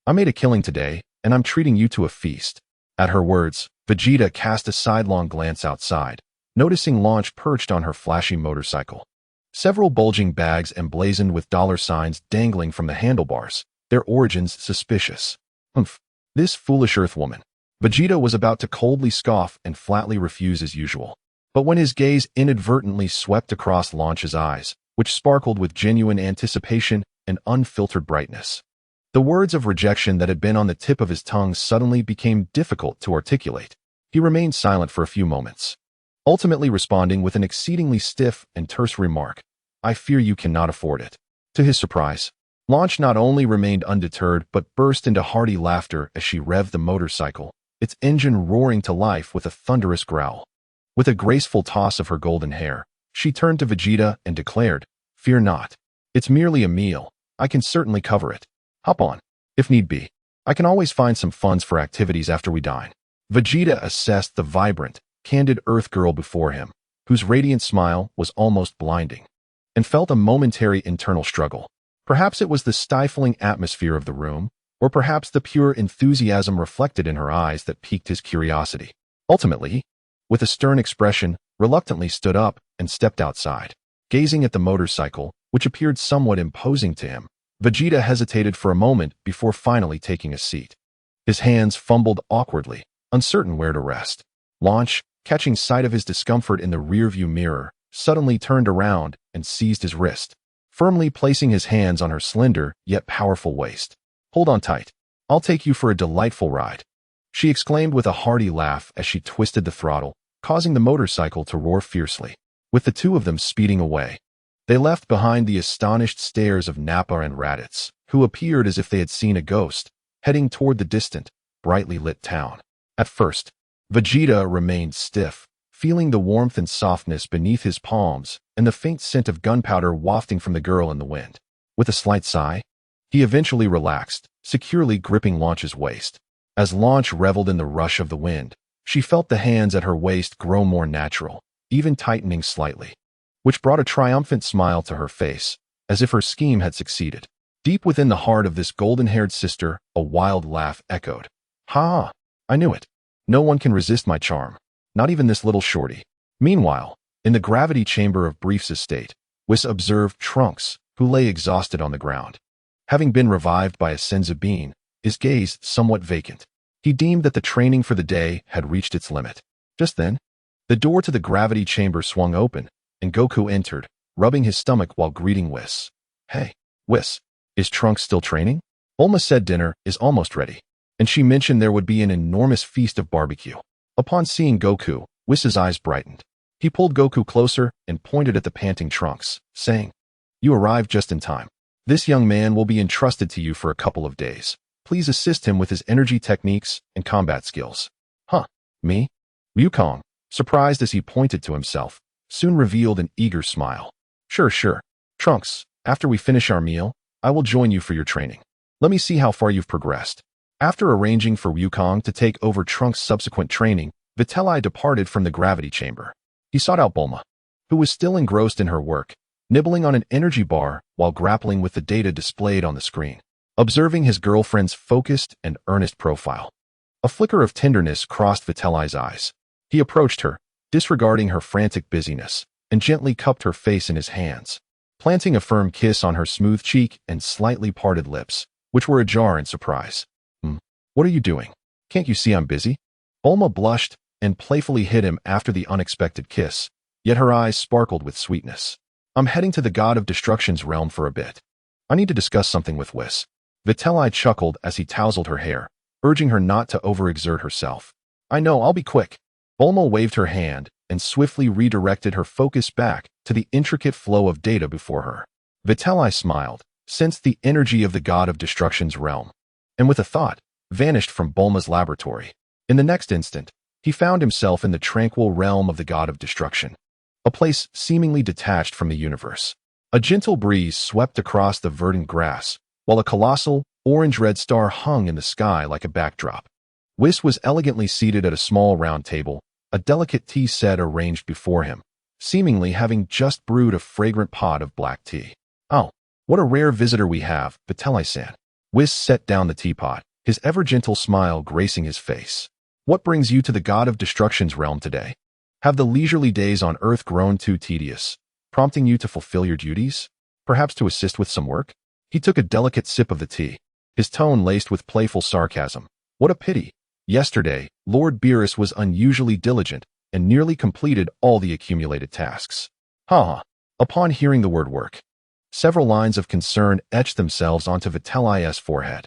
I made a killing today, and I'm treating you to a feast." At her words, Vegeta cast a sidelong glance outside, noticing Launch perched on her flashy motorcycle. Several bulging bags emblazoned with dollar signs dangling from the handlebars, their origins suspicious. "Hmph, this foolish Earthwoman." Vegeta was about to coldly scoff and flatly refuse as usual. But when his gaze inadvertently swept across Launch's eyes, which sparkled with genuine anticipation and unfiltered brightness, the words of rejection that had been on the tip of his tongue suddenly became difficult to articulate. He remained silent for a few moments, ultimately responding with an exceedingly stiff and terse remark, "I fear you cannot afford it." To his surprise, Launch not only remained undeterred but burst into hearty laughter as she revved the motorcycle, its engine roaring to life with a thunderous growl. With a graceful toss of her golden hair, she turned to Vegeta and declared, "Fear not. It's merely a meal. I can certainly cover it. Hop on, if need be. I can always find some funds for activities after we dine." Vegeta assessed the vibrant, candid Earth girl before him, whose radiant smile was almost blinding, and felt a momentary internal struggle. Perhaps it was the stifling atmosphere of the room, or perhaps the pure enthusiasm reflected in her eyes that piqued his curiosity. Ultimately, with a stern expression, reluctantly stood up and stepped outside. Gazing at the motorcycle, which appeared somewhat imposing to him, Vegeta hesitated for a moment before finally taking a seat. His hands fumbled awkwardly, uncertain where to rest. Launch, catching sight of his discomfort in the rearview mirror, suddenly turned around and seized his wrist, firmly placing his hands on her slender yet powerful waist. "Hold on tight. I'll take you for a delightful ride," she exclaimed with a hearty laugh as she twisted the throttle, causing the motorcycle to roar fiercely. With the two of them speeding away, they left behind the astonished stares of Nappa and Raditz, who appeared as if they had seen a ghost, heading toward the distant, brightly lit town. At first, Vegeta remained stiff, feeling the warmth and softness beneath his palms and the faint scent of gunpowder wafting from the girl in the wind. With a slight sigh, he eventually relaxed, securely gripping Launch's waist. As Launch reveled in the rush of the wind, she felt the hands at her waist grow more natural, even tightening slightly, which brought a triumphant smile to her face, as if her scheme had succeeded. Deep within the heart of this golden-haired sister, a wild laugh echoed. "Ha! I knew it. No one can resist my charm. Not even this little shorty." Meanwhile, in the gravity chamber of Brief's estate, Whis observed Trunks, who lay exhausted on the ground. Having been revived by a senzu bean, his gaze somewhat vacant, he deemed that the training for the day had reached its limit. Just then, the door to the gravity chamber swung open, and Goku entered, rubbing his stomach while greeting Whis. "Hey, Whis, is Trunks still training? Bulma said dinner is almost ready, and she mentioned there would be an enormous feast of barbecue." Upon seeing Goku, Whis' eyes brightened. He pulled Goku closer and pointed at the panting Trunks, saying, "You arrived just in time. This young man will be entrusted to you for a couple of days. Please assist him with his energy techniques and combat skills. Huh, me? Wukong, surprised as he pointed to himself, soon revealed an eager smile. Sure. Trunks, after we finish our meal, I will join you for your training. Let me see how far you've progressed. After arranging for Wukong to take over Trunks' subsequent training, Vitri departed from the gravity chamber. He sought out Bulma, who was still engrossed in her work, nibbling on an energy bar while grappling with the data displayed on the screen. Observing his girlfriend's focused and earnest profile, a flicker of tenderness crossed Vitri's eyes. He approached her, disregarding her frantic busyness, and gently cupped her face in his hands, planting a firm kiss on her smooth cheek and slightly parted lips, which were ajar in surprise. What are you doing? Can't you see I'm busy? Bulma blushed and playfully hit him after the unexpected kiss, yet her eyes sparkled with sweetness. I'm heading to the God of Destruction's realm for a bit. I need to discuss something with Whis. Vitri chuckled as he tousled her hair, urging her not to overexert herself. I know, I'll be quick. Bulma waved her hand and swiftly redirected her focus back to the intricate flow of data before her. Vitri smiled, sensed the energy of the God of Destruction's realm, and with a thought, vanished from Bulma's laboratory. In the next instant, he found himself in the tranquil realm of the God of Destruction, a place seemingly detached from the universe. A gentle breeze swept across the verdant grass, while a colossal, orange-red star hung in the sky like a backdrop. Whis was elegantly seated at a small round table, a delicate tea set arranged before him, seemingly having just brewed a fragrant pot of black tea. Oh, what a rare visitor we have, Vitri-san. Whis set down the teapot, his ever-gentle smile gracing his face. What brings you to the God of Destruction's realm today? Have the leisurely days on Earth grown too tedious, prompting you to fulfill your duties? Perhaps to assist with some work? He took a delicate sip of the tea, his tone laced with playful sarcasm. What a pity. Yesterday, Lord Beerus was unusually diligent and nearly completed all the accumulated tasks. Upon hearing the word work, several lines of concern etched themselves onto Vitri's forehead.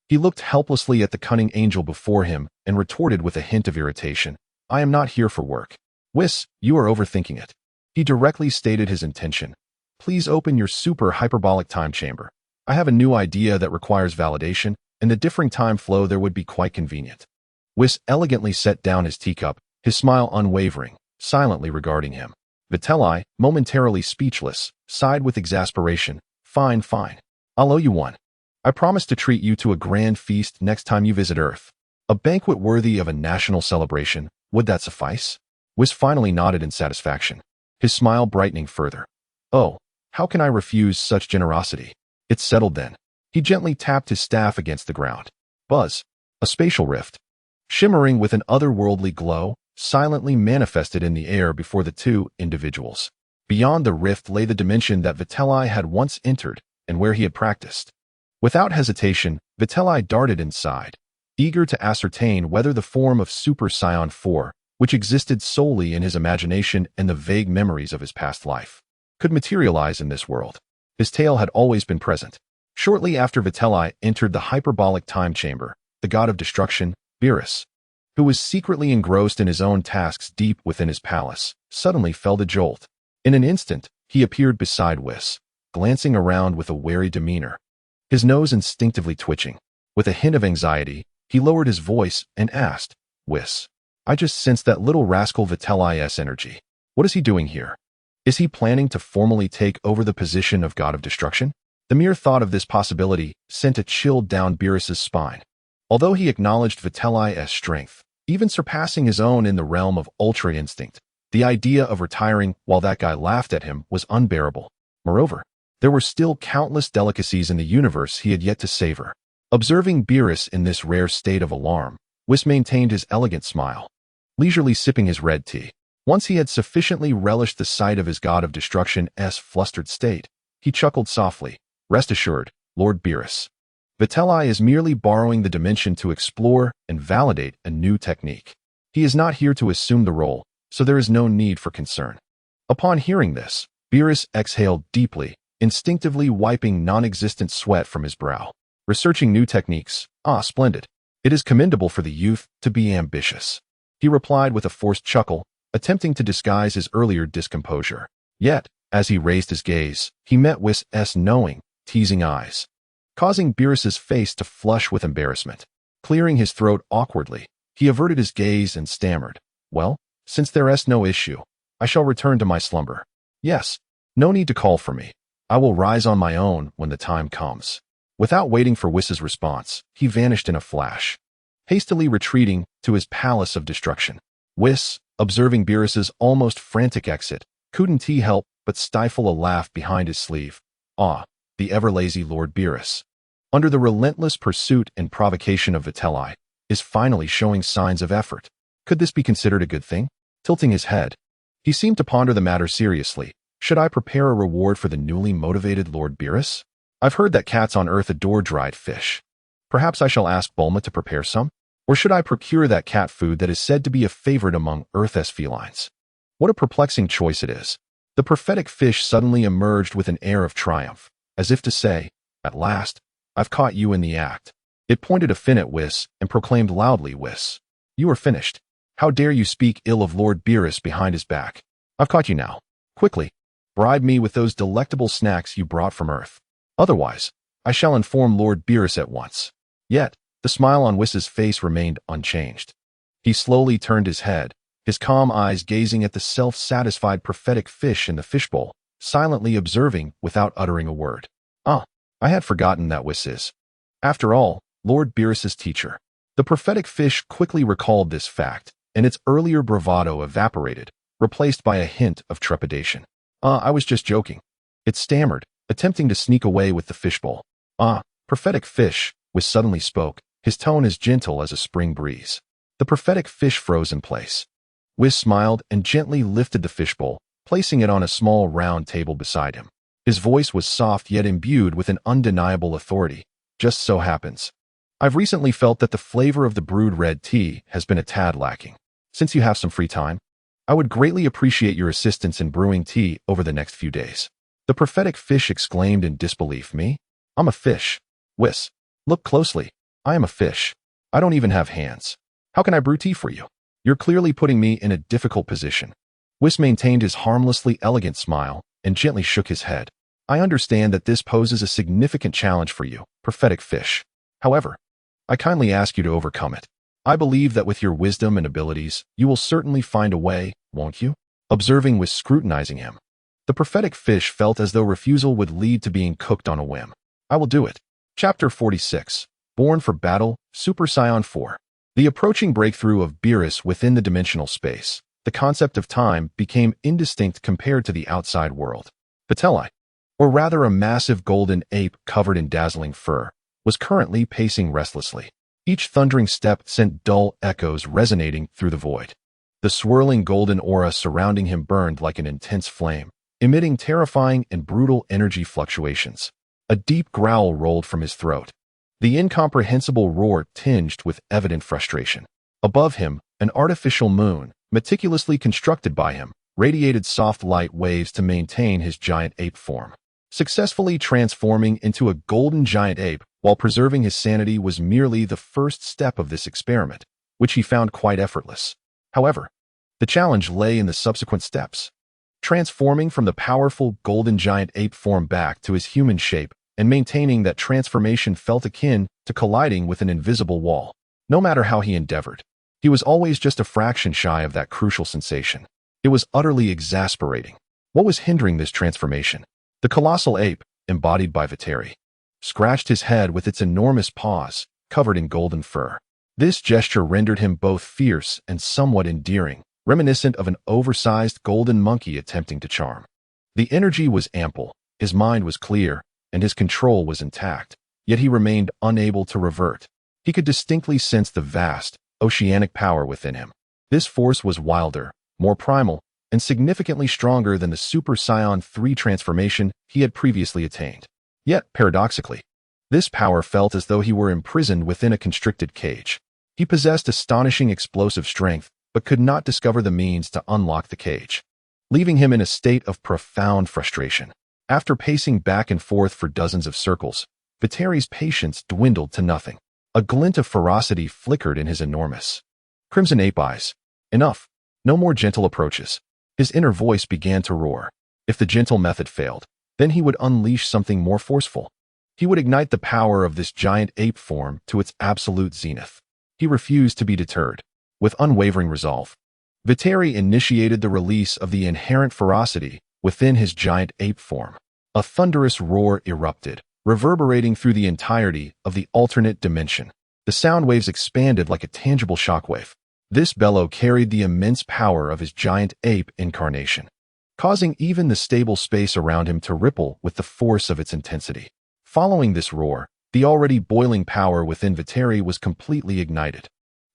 He looked helplessly at the cunning angel before him and retorted with a hint of irritation. I am not here for work. Whis, you are overthinking it. He directly stated his intention. Please open your super hyperbolic time chamber. I have a new idea that requires validation, and the differing time flow there would be quite convenient. Whis elegantly set down his teacup, his smile unwavering, silently regarding him. Vitri, momentarily speechless, sighed with exasperation. Fine. I'll owe you one. I promise to treat you to a grand feast next time you visit Earth. A banquet worthy of a national celebration. Would that suffice? Whis finally nodded in satisfaction, his smile brightening further. Oh, how can I refuse such generosity? It's settled then. He gently tapped his staff against the ground. Buzz, a spatial rift, shimmering with an otherworldly glow, silently manifested in the air before the two individuals. Beyond the rift lay the dimension that Vitri had once entered and where he had practiced. Without hesitation, Vitri darted inside, eager to ascertain whether the form of Super Saiyan 4, which existed solely in his imagination and the vague memories of his past life, could materialize in this world. His tale had always been present. Shortly after Vitri entered the hyperbolic time chamber, the God of Destruction, Beerus, who was secretly engrossed in his own tasks deep within his palace, suddenly felt a jolt. In an instant, he appeared beside Whis, glancing around with a wary demeanor, his nose instinctively twitching. With a hint of anxiety, he lowered his voice and asked, Whis, I just sensed that little rascal Vitri's energy. What is he doing here? Is he planning to formally take over the position of God of Destruction? The mere thought of this possibility sent a chill down Beerus's spine. Although he acknowledged Vitri's strength, even surpassing his own in the realm of ultra instinct, the idea of retiring while that guy laughed at him was unbearable. Moreover, there were still countless delicacies in the universe he had yet to savor. Observing Beerus in this rare state of alarm, Whis maintained his elegant smile, leisurely sipping his red tea. Once he had sufficiently relished the sight of his God of Destruction's flustered state, he chuckled softly. Rest assured, Lord Beerus, Vitri is merely borrowing the dimension to explore and validate a new technique. He is not here to assume the role, so there is no need for concern. Upon hearing this, Beerus exhaled deeply, instinctively wiping non-existent sweat from his brow. Researching new techniques. Splendid. It is commendable for the youth to be ambitious. He replied with a forced chuckle, attempting to disguise his earlier discomposure. Yet, as he raised his gaze, he met Whis' knowing, teasing eyes. causing Beerus's face to flush with embarrassment. Clearing his throat awkwardly, he averted his gaze and stammered, "Well, since there is no issue, I shall return to my slumber. Yes, no need to call for me. I will rise on my own when the time comes." Without waiting for Whis' response, he vanished in a flash, hastily retreating to his palace of destruction. Whis, observing Beerus's almost frantic exit, couldn't he help but stifle a laugh behind his sleeve. Ah, the ever-lazy Lord Beerus, under the relentless pursuit and provocation of Vitri, is finally showing signs of effort. Could this be considered a good thing? Tilting his head, he seemed to ponder the matter seriously. Should I prepare a reward for the newly motivated Lord Beerus? I've heard that cats on Earth adore dried fish. Perhaps I shall ask Bulma to prepare some? Or should I procure that cat food that is said to be a favorite among Earth's felines? What a perplexing choice it is. The prophetic fish suddenly emerged with an air of triumph, as if to say, "At last, I've caught you in the act." It pointed a fin at Whis and proclaimed loudly, "Whis, you are finished. How dare you speak ill of Lord Beerus behind his back? I've caught you now. Quickly, bribe me with those delectable snacks you brought from Earth. Otherwise, I shall inform Lord Beerus at once." Yet, the smile on Whis' face remained unchanged. He slowly turned his head, his calm eyes gazing at the self-satisfied prophetic fish in the fishbowl, silently observing without uttering a word. "Ah, I had forgotten that Whis is, after all, Lord Beerus's teacher." The prophetic fish quickly recalled this fact, and its earlier bravado evaporated, replaced by a hint of trepidation. I was just joking," it stammered, attempting to sneak away with the fishbowl. Prophetic fish," Whis suddenly spoke, his tone as gentle as a spring breeze. The prophetic fish froze in place. Whis smiled and gently lifted the fishbowl, placing it on a small round table beside him. His voice was soft yet imbued with an undeniable authority. "Just so happens, I've recently felt that the flavor of the brewed red tea has been a tad lacking. Since you have some free time, I would greatly appreciate your assistance in brewing tea over the next few days." The prophetic fish exclaimed in disbelief, "Me? I'm a fish." "Whis, look closely. I am a fish. I don't even have hands. How can I brew tea for you? You're clearly putting me in a difficult position." Whis maintained his harmlessly elegant smile and gently shook his head. "I understand that this poses a significant challenge for you, prophetic fish. However, I kindly ask you to overcome it. I believe that with your wisdom and abilities, you will certainly find a way, won't you?" Observing Whis scrutinizing him, the prophetic fish felt as though refusal would lead to being cooked on a whim. "I will do it." Chapter 46. Born for Battle, Super Saiyan 4. The approaching breakthrough of Beerus within the dimensional space, the concept of time became indistinct compared to the outside world. Vitri, or rather a massive golden ape covered in dazzling fur, was currently pacing restlessly. Each thundering step sent dull echoes resonating through the void. The swirling golden aura surrounding him burned like an intense flame, emitting terrifying and brutal energy fluctuations. A deep growl rolled from his throat, the incomprehensible roar tinged with evident frustration. Above him, an artificial moon, meticulously constructed by him, radiated soft light waves to maintain his giant ape form. Successfully transforming into a golden giant ape while preserving his sanity was merely the first step of this experiment, which he found quite effortless. However, the challenge lay in the subsequent steps. Transforming from the powerful golden giant ape form back to his human shape and maintaining that transformation felt akin to colliding with an invisible wall. No matter how he endeavored, he was always just a fraction shy of that crucial sensation. It was utterly exasperating. What was hindering this transformation? The colossal ape, embodied by Vitri, scratched his head with its enormous paws, covered in golden fur. This gesture rendered him both fierce and somewhat endearing, reminiscent of an oversized golden monkey attempting to charm. The energy was ample, his mind was clear, and his control was intact, yet he remained unable to revert. He could distinctly sense the vast, oceanic power within him. This force was wilder, more primal, and significantly stronger than the Super Saiyan 3 transformation he had previously attained. Yet, paradoxically, this power felt as though he were imprisoned within a constricted cage. He possessed astonishing explosive strength, but could not discover the means to unlock the cage, leaving him in a state of profound frustration. After pacing back and forth for dozens of circles, Vitri's patience dwindled to nothing. A glint of ferocity flickered in his enormous, crimson ape eyes. Enough. No more gentle approaches. His inner voice began to roar. If the gentle method failed, then he would unleash something more forceful. He would ignite the power of this giant ape form to its absolute zenith. He refused to be deterred. With unwavering resolve, Vitri initiated the release of the inherent ferocity within his giant ape form. A thunderous roar erupted, reverberating through the entirety of the alternate dimension. The sound waves expanded like a tangible shockwave. This bellow carried the immense power of his giant ape incarnation, causing even the stable space around him to ripple with the force of its intensity. Following this roar, the already boiling power within Vitri was completely ignited.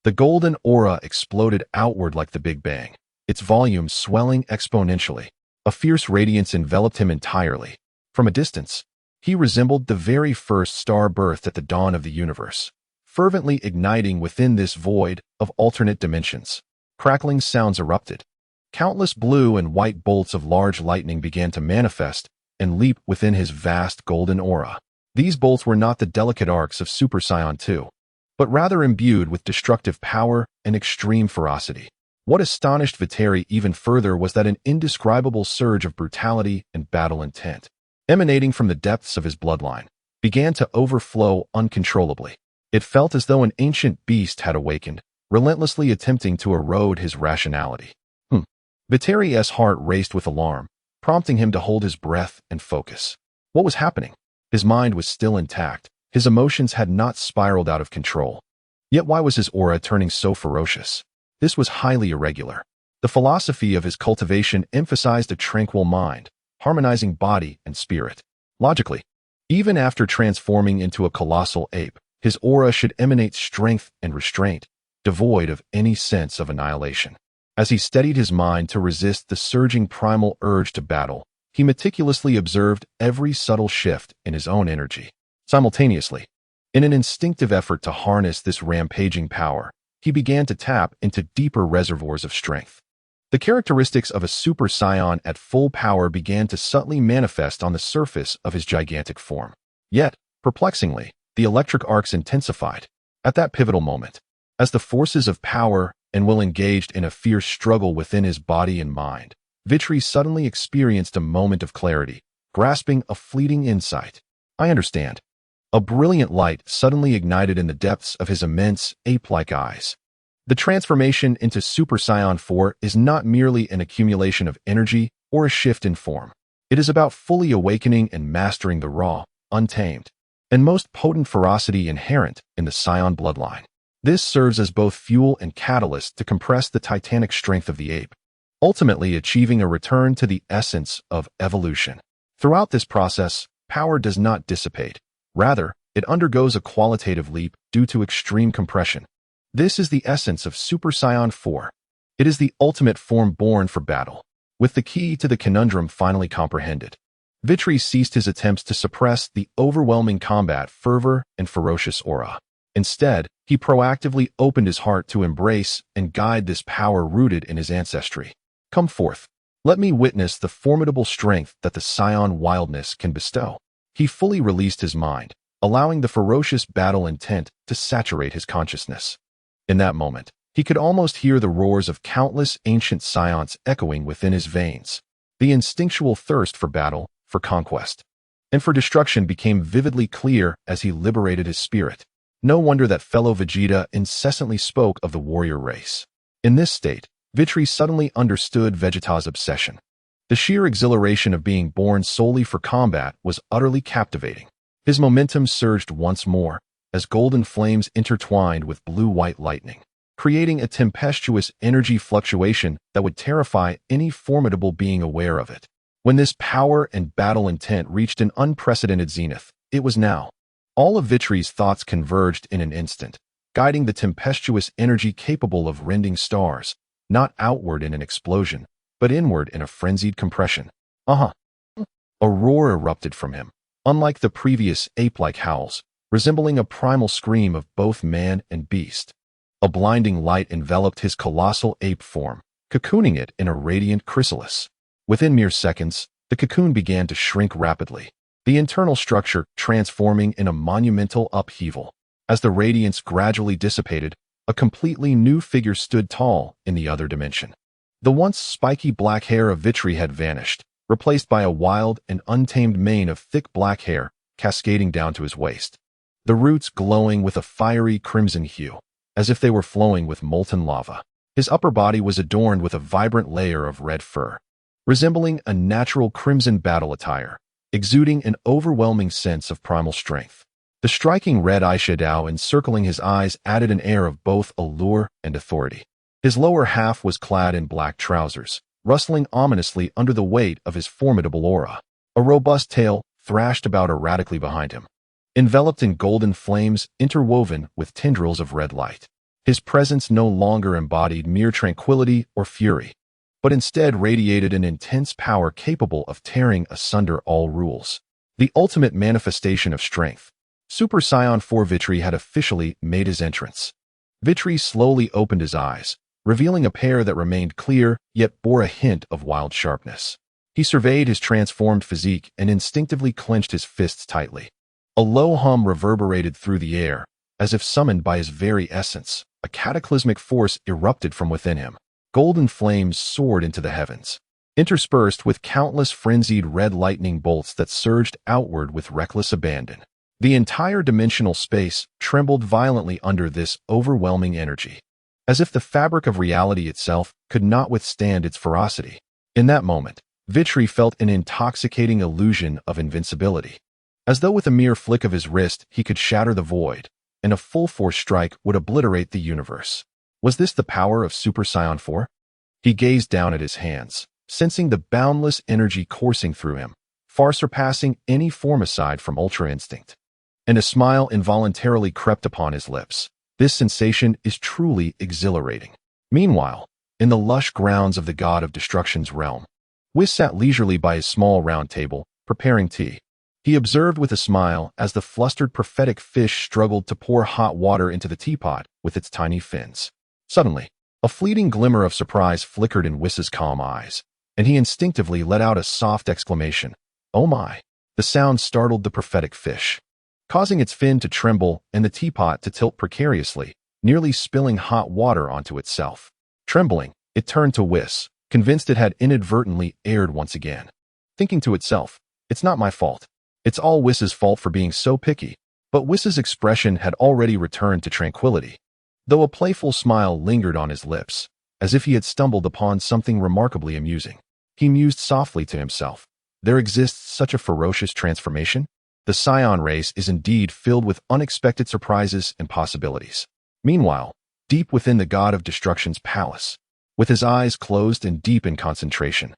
The golden aura exploded outward like the Big Bang, its volume swelling exponentially. A fierce radiance enveloped him entirely. From a distance, he resembled the very first star birthed at the dawn of the universe, fervently igniting within this void of alternate dimensions. Crackling sounds erupted. Countless blue and white bolts of large lightning began to manifest and leap within his vast golden aura. These bolts were not the delicate arcs of Super Saiyan 2, but rather imbued with destructive power and extreme ferocity. What astonished Vitri even further was that an indescribable surge of brutality and battle intent, emanating from the depths of his bloodline, began to overflow uncontrollably. It felt as though an ancient beast had awakened, relentlessly attempting to erode his rationality. Vitri's heart raced with alarm, prompting him to hold his breath and focus. What was happening? His mind was still intact. His emotions had not spiraled out of control. Yet why was his aura turning so ferocious? This was highly irregular. The philosophy of his cultivation emphasized a tranquil mind, harmonizing body and spirit. Logically, even after transforming into a colossal ape, his aura should emanate strength and restraint, devoid of any sense of annihilation. As he steadied his mind to resist the surging primal urge to battle, he meticulously observed every subtle shift in his own energy. Simultaneously, in an instinctive effort to harness this rampaging power, he began to tap into deeper reservoirs of strength. The characteristics of a Super Saiyan at full power began to subtly manifest on the surface of his gigantic form. Yet, perplexingly, the electric arcs intensified. At that pivotal moment, as the forces of power and will engaged in a fierce struggle within his body and mind, Vitri suddenly experienced a moment of clarity, grasping a fleeting insight. I understand. A brilliant light suddenly ignited in the depths of his immense, ape-like eyes. The transformation into Super Saiyan 4 is not merely an accumulation of energy or a shift in form. It is about fully awakening and mastering the raw, untamed, and most potent ferocity inherent in the Saiyan bloodline. This serves as both fuel and catalyst to compress the titanic strength of the ape, ultimately achieving a return to the essence of evolution. Throughout this process, power does not dissipate. Rather, it undergoes a qualitative leap due to extreme compression. This is the essence of Super Saiyan 4. It is the ultimate form born for battle. With the key to the conundrum finally comprehended, Vitri ceased his attempts to suppress the overwhelming combat fervor and ferocious aura. Instead, he proactively opened his heart to embrace and guide this power rooted in his ancestry. Come forth. Let me witness the formidable strength that the Saiyan wildness can bestow. He fully released his mind, allowing the ferocious battle intent to saturate his consciousness. In that moment, he could almost hear the roars of countless ancient Saiyans echoing within his veins. The instinctual thirst for battle, for conquest, and for destruction became vividly clear as he liberated his spirit. No wonder that fellow Vegeta incessantly spoke of the warrior race. In this state, Vitri suddenly understood Vegeta's obsession. The sheer exhilaration of being born solely for combat was utterly captivating. His momentum surged once more, as golden flames intertwined with blue-white lightning, creating a tempestuous energy fluctuation that would terrify any formidable being aware of it. When this power and battle intent reached an unprecedented zenith, it was now. All of Vitri's thoughts converged in an instant, guiding the tempestuous energy capable of rending stars, not outward in an explosion, but inward in a frenzied compression. A roar erupted from him, unlike the previous ape-like howls, resembling a primal scream of both man and beast. A blinding light enveloped his colossal ape form, cocooning it in a radiant chrysalis. Within mere seconds, the cocoon began to shrink rapidly, the internal structure transforming in a monumental upheaval. As the radiance gradually dissipated, a completely new figure stood tall in the other dimension. The once spiky black hair of Vitri had vanished, replaced by a wild and untamed mane of thick black hair cascading down to his waist, the roots glowing with a fiery crimson hue, as if they were flowing with molten lava. His upper body was adorned with a vibrant layer of red fur, resembling a natural crimson battle attire, exuding an overwhelming sense of primal strength. The striking red eyeshadow encircling his eyes added an air of both allure and authority. His lower half was clad in black trousers, rustling ominously under the weight of his formidable aura. A robust tail thrashed about erratically behind him, enveloped in golden flames interwoven with tendrils of red light. His presence no longer embodied mere tranquility or fury, but instead radiated an intense power capable of tearing asunder all rules. The ultimate manifestation of strength. Super Saiyan 4 Vitri had officially made his entrance. Vitri slowly opened his eyes, revealing a pair that remained clear yet bore a hint of wild sharpness. He surveyed his transformed physique and instinctively clenched his fists tightly. A low hum reverberated through the air, as if summoned by his very essence. A cataclysmic force erupted from within him. Golden flames soared into the heavens, interspersed with countless frenzied red lightning bolts that surged outward with reckless abandon. The entire dimensional space trembled violently under this overwhelming energy, as if the fabric of reality itself could not withstand its ferocity. In that moment, Vitri felt an intoxicating illusion of invincibility, as though with a mere flick of his wrist he could shatter the void, and a full-force strike would obliterate the universe. Was this the power of Super Saiyan 4? He gazed down at his hands, sensing the boundless energy coursing through him, far surpassing any form aside from Ultra Instinct. And a smile involuntarily crept upon his lips. This sensation is truly exhilarating. Meanwhile, in the lush grounds of the God of Destruction's realm, Whis sat leisurely by his small round table, preparing tea. He observed with a smile as the flustered prophetic fish struggled to pour hot water into the teapot with its tiny fins. Suddenly, a fleeting glimmer of surprise flickered in Whis's calm eyes, and he instinctively let out a soft exclamation. "Oh my!" The sound startled the prophetic fish, causing its fin to tremble and the teapot to tilt precariously, nearly spilling hot water onto itself. Trembling, it turned to Whis, convinced it had inadvertently erred once again. Thinking to itself, "It's not my fault. It's all Whis's fault for being so picky." But Whis's expression had already returned to tranquility, though a playful smile lingered on his lips, as if he had stumbled upon something remarkably amusing. He mused softly to himself. There exists such a ferocious transformation? The Saiyan race is indeed filled with unexpected surprises and possibilities. Meanwhile, deep within the God of Destruction's palace, with his eyes closed and deep in concentration,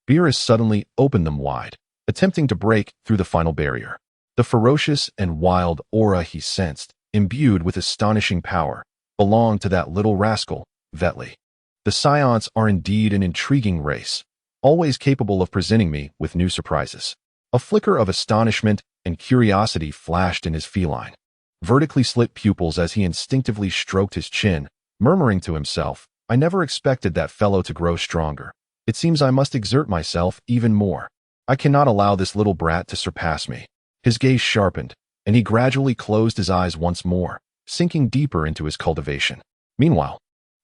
Beerus suddenly opened them wide, attempting to break through the final barrier. The ferocious and wild aura he sensed, imbued with astonishing power, belonged to that little rascal, Witley. The Saiyans are indeed an intriguing race, always capable of presenting me with new surprises. A flicker of astonishment and curiosity flashed in his feline, vertically slit pupils as he instinctively stroked his chin, murmuring to himself, "I never expected that fellow to grow stronger. It seems I must exert myself even more. I cannot allow this little brat to surpass me." His gaze sharpened, and he gradually closed his eyes once more, sinking deeper into his cultivation. Meanwhile,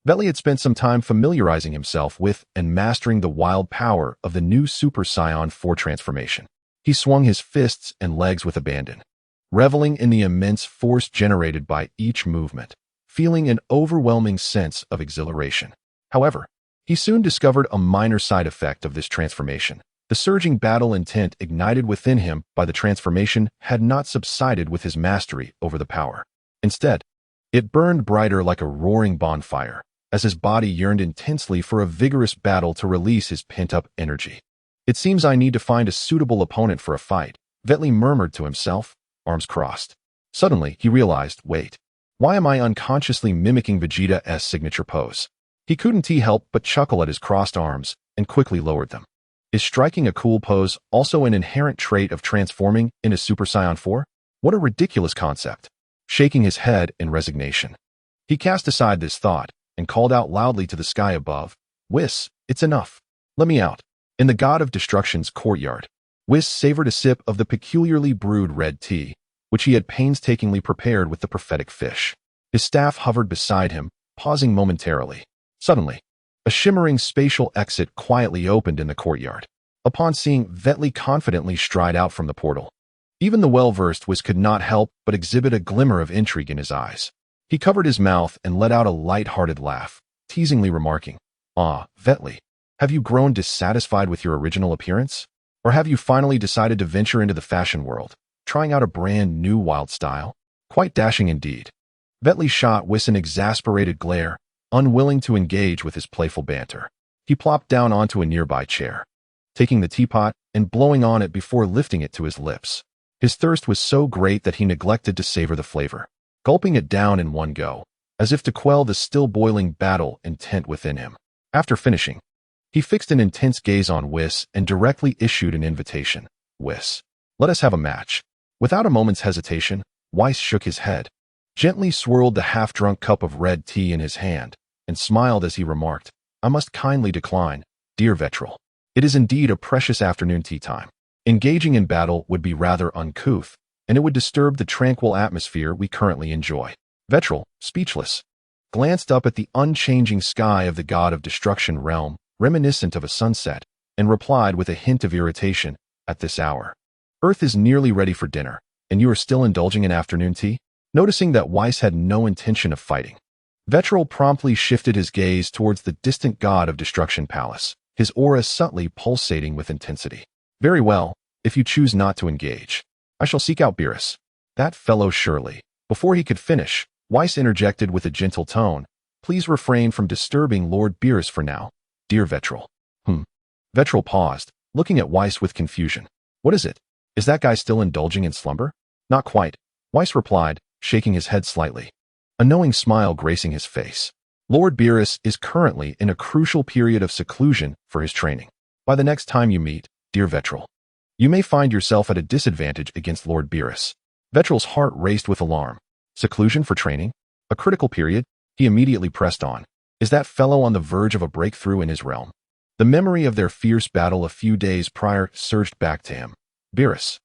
Witley had spent some time familiarizing himself with and mastering the wild power of the new Super Saiyan 4 transformation. He swung his fists and legs with abandon, reveling in the immense force generated by each movement, feeling an overwhelming sense of exhilaration. However, he soon discovered a minor side effect of this transformation. The surging battle intent ignited within him by the transformation had not subsided with his mastery over the power. Instead, it burned brighter like a roaring bonfire, as his body yearned intensely for a vigorous battle to release his pent-up energy. "It seems I need to find a suitable opponent for a fight," Witley murmured to himself, arms crossed. Suddenly, he realized, wait, why am I unconsciously mimicking Vegeta's signature pose? He couldn't help but chuckle at his crossed arms and quickly lowered them. Is striking a cool pose also an inherent trait of transforming into Super Saiyan 4? What a ridiculous concept. Shaking his head in resignation, he cast aside this thought and called out loudly to the sky above, "Whis, it's enough. Let me out." In the God of Destruction's courtyard, Whis savored a sip of the peculiarly brewed red tea, which he had painstakingly prepared with the prophetic fish. His staff hovered beside him, pausing momentarily. Suddenly, a shimmering spatial exit quietly opened in the courtyard. Upon seeing Witley confidently stride out from the portal, Even the well-versed Whis could not help but exhibit a glimmer of intrigue in his eyes. He covered his mouth and let out a light-hearted laugh, teasingly remarking, "Ah, Witley, have you grown dissatisfied with your original appearance? Or have you finally decided to venture into the fashion world, trying out a brand new wild style? Quite dashing indeed." Witley shot Whis an exasperated glare, unwilling to engage with his playful banter. He plopped down onto a nearby chair, taking the teapot and blowing on it before lifting it to his lips. His thirst was so great that he neglected to savor the flavor, gulping it down in one go, as if to quell the still-boiling battle intent within him. After finishing, he fixed an intense gaze on Whis and directly issued an invitation. "Whis, let us have a match." Without a moment's hesitation, Weiss shook his head, gently swirled the half-drunk cup of red tea in his hand, and smiled as he remarked, "I must kindly decline, dear Vitri. It is indeed a precious afternoon tea time. Engaging in battle would be rather uncouth, and it would disturb the tranquil atmosphere we currently enjoy." Vitri, speechless, glanced up at the unchanging sky of the god of destruction realm, reminiscent of a sunset, and replied with a hint of irritation, "At this hour, Earth is nearly ready for dinner, and you are still indulging in afternoon tea?" Noticing that Weiss had no intention of fighting, Vitri promptly shifted his gaze towards the distant god of destruction palace, his aura subtly pulsating with intensity. "Very well, if you choose not to engage. I shall seek out Beerus. That fellow surely." Before he could finish, Weiss interjected with a gentle tone, "Please refrain from disturbing Lord Beerus for now, dear Vitri." Vitri paused, looking at Weiss with confusion. "What is it? Is that guy still indulging in slumber?" "Not quite," Weiss replied, shaking his head slightly, a knowing smile gracing his face. "Lord Beerus is currently in a crucial period of seclusion for his training. By the next time you meet, dear Vitri, you may find yourself at a disadvantage against Lord Beerus." Vitri's heart raced with alarm. Seclusion for training? A critical period? He immediately pressed on. Is that fellow on the verge of a breakthrough in his realm? The memory of their fierce battle a few days prior surged back to him. Beerus,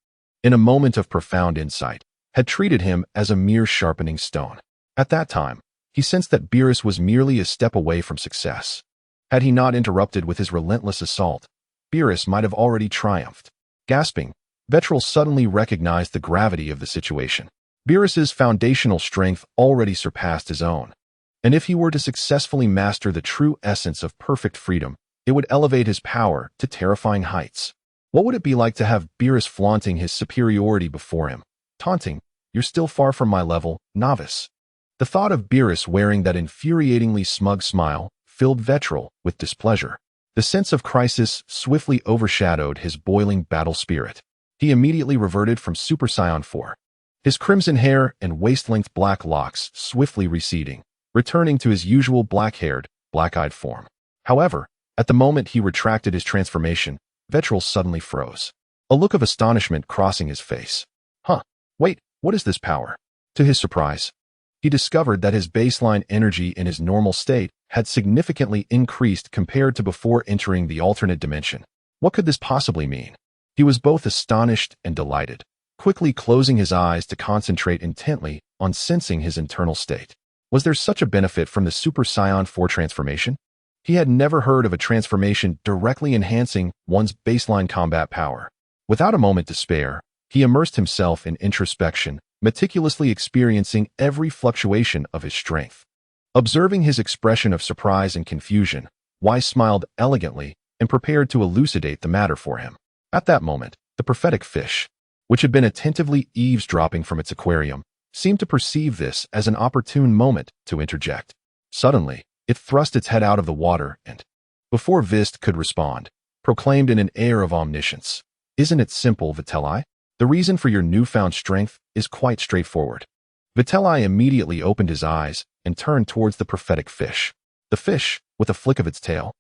in a moment of profound insight, had treated him as a mere sharpening stone. At that time, he sensed that Beerus was merely a step away from success. Had he not interrupted with his relentless assault, Beerus might have already triumphed. Gasping, Vitri suddenly recognized the gravity of the situation. Beerus's foundational strength already surpassed his own, and if he were to successfully master the true essence of perfect freedom, it would elevate his power to terrifying heights. What would it be like to have Beerus flaunting his superiority before him, taunting, "You're still far from my level, novice"? The thought of Beerus wearing that infuriatingly smug smile filled Vitri with displeasure. The sense of crisis swiftly overshadowed his boiling battle spirit. He immediately reverted from Super Saiyan 4. His crimson hair and waist-length black locks swiftly receding, returning to his usual black-haired, black-eyed form. However, at the moment he retracted his transformation, Vitri suddenly froze, a look of astonishment crossing his face. Wait, what is this power? To his surprise, he discovered that his baseline energy in his normal state had significantly increased compared to before entering the alternate dimension. What could this possibly mean? He was both astonished and delighted, quickly closing his eyes to concentrate intently on sensing his internal state. Was there such a benefit from the Super Saiyan 4 transformation? He had never heard of a transformation directly enhancing one's baseline combat power. Without a moment to spare, he immersed himself in introspection, meticulously experiencing every fluctuation of his strength. Observing his expression of surprise and confusion, Weiss smiled elegantly and prepared to elucidate the matter for him. At that moment, the prophetic fish, which had been attentively eavesdropping from its aquarium, seemed to perceive this as an opportune moment to interject. Suddenly, it thrust its head out of the water and, before Vist could respond, proclaimed in an air of omniscience, "Isn't it simple, Vitri? The reason for your newfound strength is quite straightforward." Vitri immediately opened his eyes and turned towards the prophetic fish. The fish, with a flick of its tail,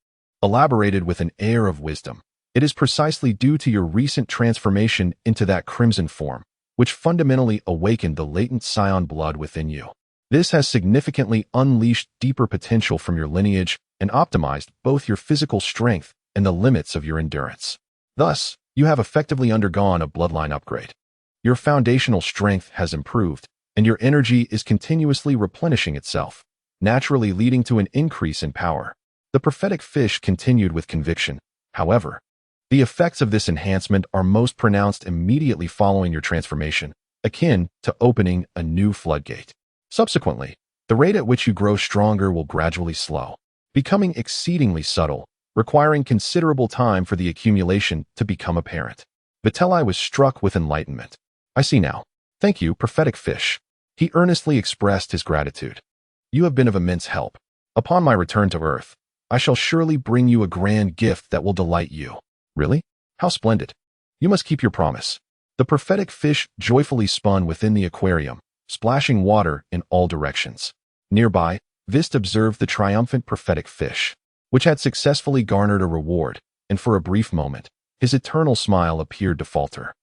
elaborated with an air of wisdom. "It is precisely due to your recent transformation into that crimson form, which fundamentally awakened the latent Saiyan blood within you. This has significantly unleashed deeper potential from your lineage and optimized both your physical strength and the limits of your endurance. Thus, you have effectively undergone a bloodline upgrade. Your foundational strength has improved, and your energy is continuously replenishing itself, naturally leading to an increase in power." The prophetic fish continued with conviction. "However, The effects of this enhancement are most pronounced immediately following your transformation, akin to opening a new floodgate. Subsequently, the rate at which you grow stronger will gradually slow, becoming exceedingly subtle, requiring considerable time for the accumulation to become apparent. Vitri was struck with enlightenment. I see now. Thank you, prophetic fish. He earnestly expressed his gratitude. You have been of immense help. Upon my return to Earth, I shall surely bring you a grand gift that will delight you. Really? How splendid. You must keep your promise. The prophetic fish joyfully spun within the aquarium, splashing water in all directions. Nearby, Vist observed the triumphant prophetic fish, which had successfully garnered a reward, and for a brief moment, his eternal smile appeared to falter.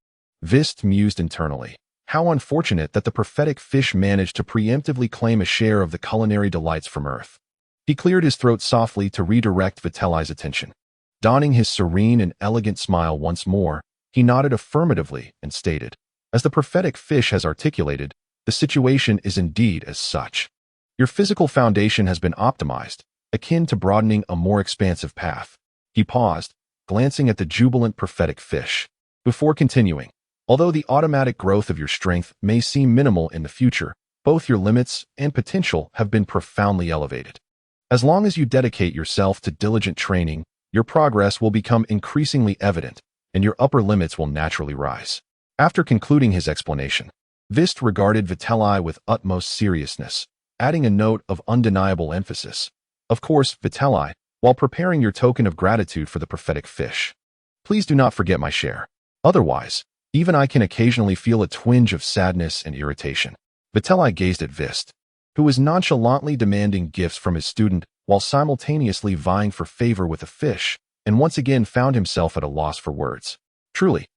Vist mused internally. How unfortunate that the prophetic fish managed to preemptively claim a share of the culinary delights from Earth. He cleared his throat softly to redirect Vitri's attention. Donning his serene and elegant smile once more, he nodded affirmatively and stated, as the prophetic fish has articulated, the situation is indeed as such. Your physical foundation has been optimized, akin to broadening a more expansive path. He paused, glancing at the jubilant prophetic fish. Before continuing, although the automatic growth of your strength may seem minimal in the future, both your limits and potential have been profoundly elevated. As long as you dedicate yourself to diligent training, your progress will become increasingly evident, and your upper limits will naturally rise. After concluding his explanation, Vist regarded Vitri with utmost seriousness, adding a note of undeniable emphasis. Of course, Vitri, while preparing your token of gratitude for the prophetic fish, please do not forget my share. Otherwise, even I can occasionally feel a twinge of sadness and irritation. Vitri gazed at Vist, who was nonchalantly demanding gifts from his student while simultaneously vying for favor with a fish, and once again found himself at a loss for words. Truly,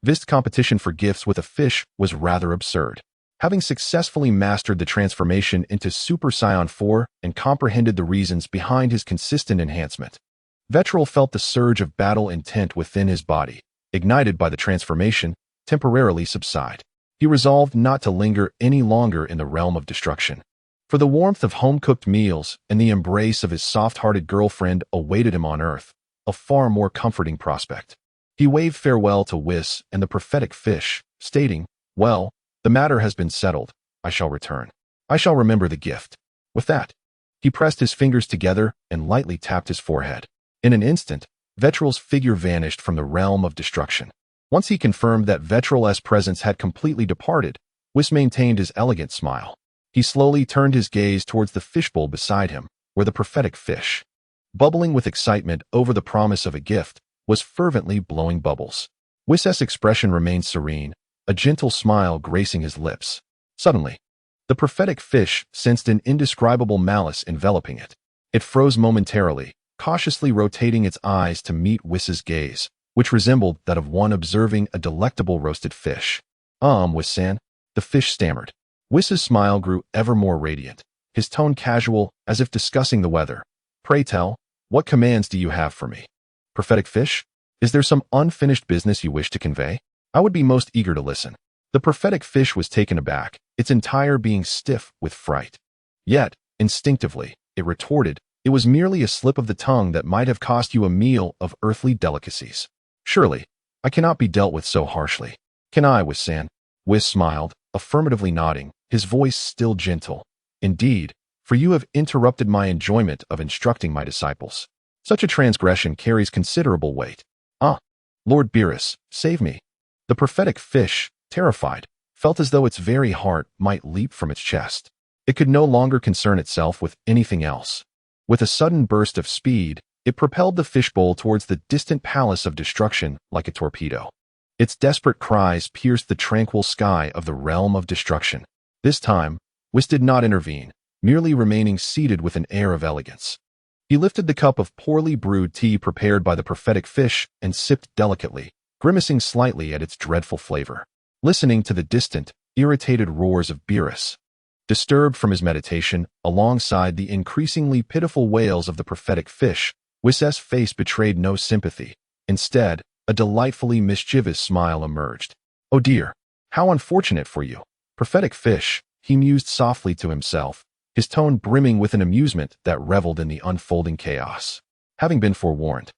Vist's competition for gifts with a fish was rather absurd. Having successfully mastered the transformation into Super Saiyan 4 and comprehended the reasons behind his consistent enhancement, Vitri felt the surge of battle intent within his body, ignited by the transformation, temporarily subside. He resolved not to linger any longer in the realm of destruction. For the warmth of home-cooked meals and the embrace of his soft-hearted girlfriend awaited him on Earth, a far more comforting prospect. He waved farewell to Whis and the prophetic fish, stating, well, the matter has been settled. I shall return. I shall remember the gift. With that, he pressed his fingers together and lightly tapped his forehead. In an instant, Vitri's figure vanished from the realm of destruction. Once he confirmed that Vitri's presence had completely departed, Whis maintained his elegant smile. He slowly turned his gaze towards the fishbowl beside him, where the prophetic fish, bubbling with excitement over the promise of a gift, was fervently blowing bubbles. Whis' expression remained serene, a gentle smile gracing his lips. Suddenly, the prophetic fish sensed an indescribable malice enveloping it. It froze momentarily, cautiously rotating its eyes to meet Whis' gaze, which resembled that of one observing a delectable roasted fish. Whis-san, the fish stammered. Whis' smile grew ever more radiant, his tone casual as if discussing the weather. Pray tell, what commands do you have for me? Prophetic fish, is there some unfinished business you wish to convey? I would be most eager to listen. The prophetic fish was taken aback, its entire being stiff with fright. Yet, instinctively, it retorted, it was merely a slip of the tongue that might have cost you a meal of earthly delicacies. Surely, I cannot be dealt with so harshly. Can I, Whis-san? Whis smiled, affirmatively nodding, his voice still gentle. Indeed, for you have interrupted my enjoyment of instructing my disciples. Such a transgression carries considerable weight. Lord Beerus, save me. The prophetic fish, terrified, felt as though its very heart might leap from its chest. It could no longer concern itself with anything else. With a sudden burst of speed, it propelled the fishbowl towards the distant palace of destruction like a torpedo. Its desperate cries pierced the tranquil sky of the realm of destruction. This time, Whis did not intervene, merely remaining seated with an air of elegance. He lifted the cup of poorly brewed tea prepared by the prophetic fish and sipped delicately, grimacing slightly at its dreadful flavor, listening to the distant, irritated roars of Beerus. Disturbed from his meditation, alongside the increasingly pitiful wails of the prophetic fish, Whis' face betrayed no sympathy. Instead, a delightfully mischievous smile emerged. Oh dear, how unfortunate for you. Prophetic fish, he mused softly to himself, his tone brimming with an amusement that reveled in the unfolding chaos. Having been forewarned,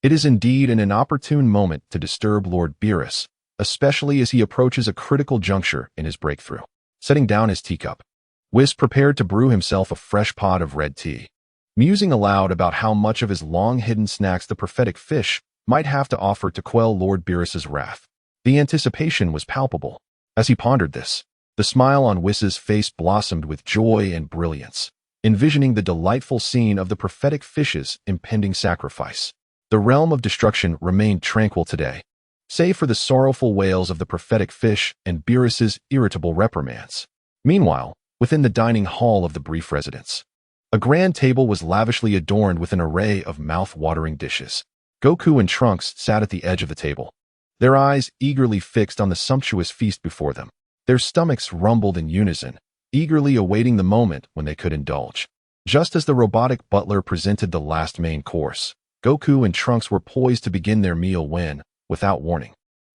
It is indeed an inopportune moment to disturb Lord Beerus, especially as he approaches a critical juncture in his breakthrough. Setting down his teacup, Whis prepared to brew himself a fresh pot of red tea, musing aloud about how much of his long-hidden snacks the prophetic fish might have to offer to quell Lord Beerus's wrath. The anticipation was palpable. As he pondered this, the smile on Whis's face blossomed with joy and brilliance, envisioning the delightful scene of the prophetic fish's impending sacrifice. The realm of destruction remained tranquil today, save for the sorrowful wails of the prophetic fish and Beerus's irritable reprimands. Meanwhile, within the dining hall of the brief residence, a grand table was lavishly adorned with an array of mouth-watering dishes. Goku and Trunks sat at the edge of the table, their eyes eagerly fixed on the sumptuous feast before them. Their stomachs rumbled in unison, eagerly awaiting the moment when they could indulge. Just as the robotic butler presented the last main course, Goku and Trunks were poised to begin their meal when, without warning,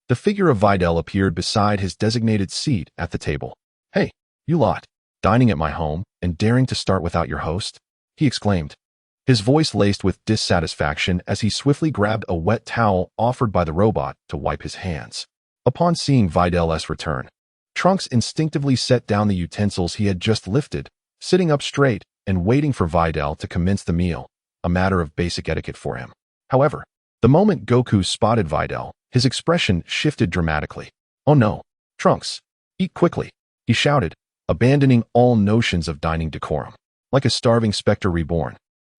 the figure of Videl appeared beside his designated seat at the table. "Hey, you lot, dining at my home and daring to start without your host?" he exclaimed, his voice laced with dissatisfaction as he swiftly grabbed a wet towel offered by the robot to wipe his hands. Upon seeing Videl's return, Trunks instinctively set down the utensils he had just lifted, sitting up straight and waiting for Videl to commence the meal, a matter of basic etiquette for him. However, the moment Goku spotted Videl, his expression shifted dramatically. "Oh no, Trunks, eat quickly," he shouted, abandoning all notions of dining decorum. Like a starving specter reborn,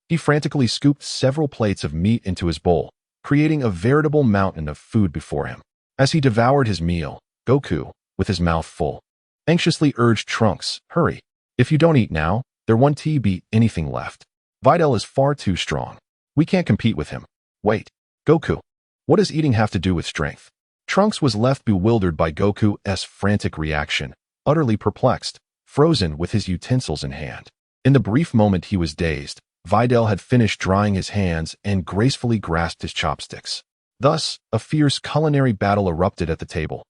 he frantically scooped several plates of meat into his bowl, creating a veritable mountain of food before him. As he devoured his meal, Goku, with his mouth full, anxiously urged Trunks, "Hurry. If you don't eat now, there won't be anything left. Videl is far too strong. We can't compete with him." "Wait, Goku. What does eating have to do with strength?" Trunks was left bewildered by Goku's frantic reaction, utterly perplexed, frozen with his utensils in hand. In the brief moment he was dazed, Videl had finished drying his hands and gracefully grasped his chopsticks. Thus, a fierce culinary battle erupted at the table.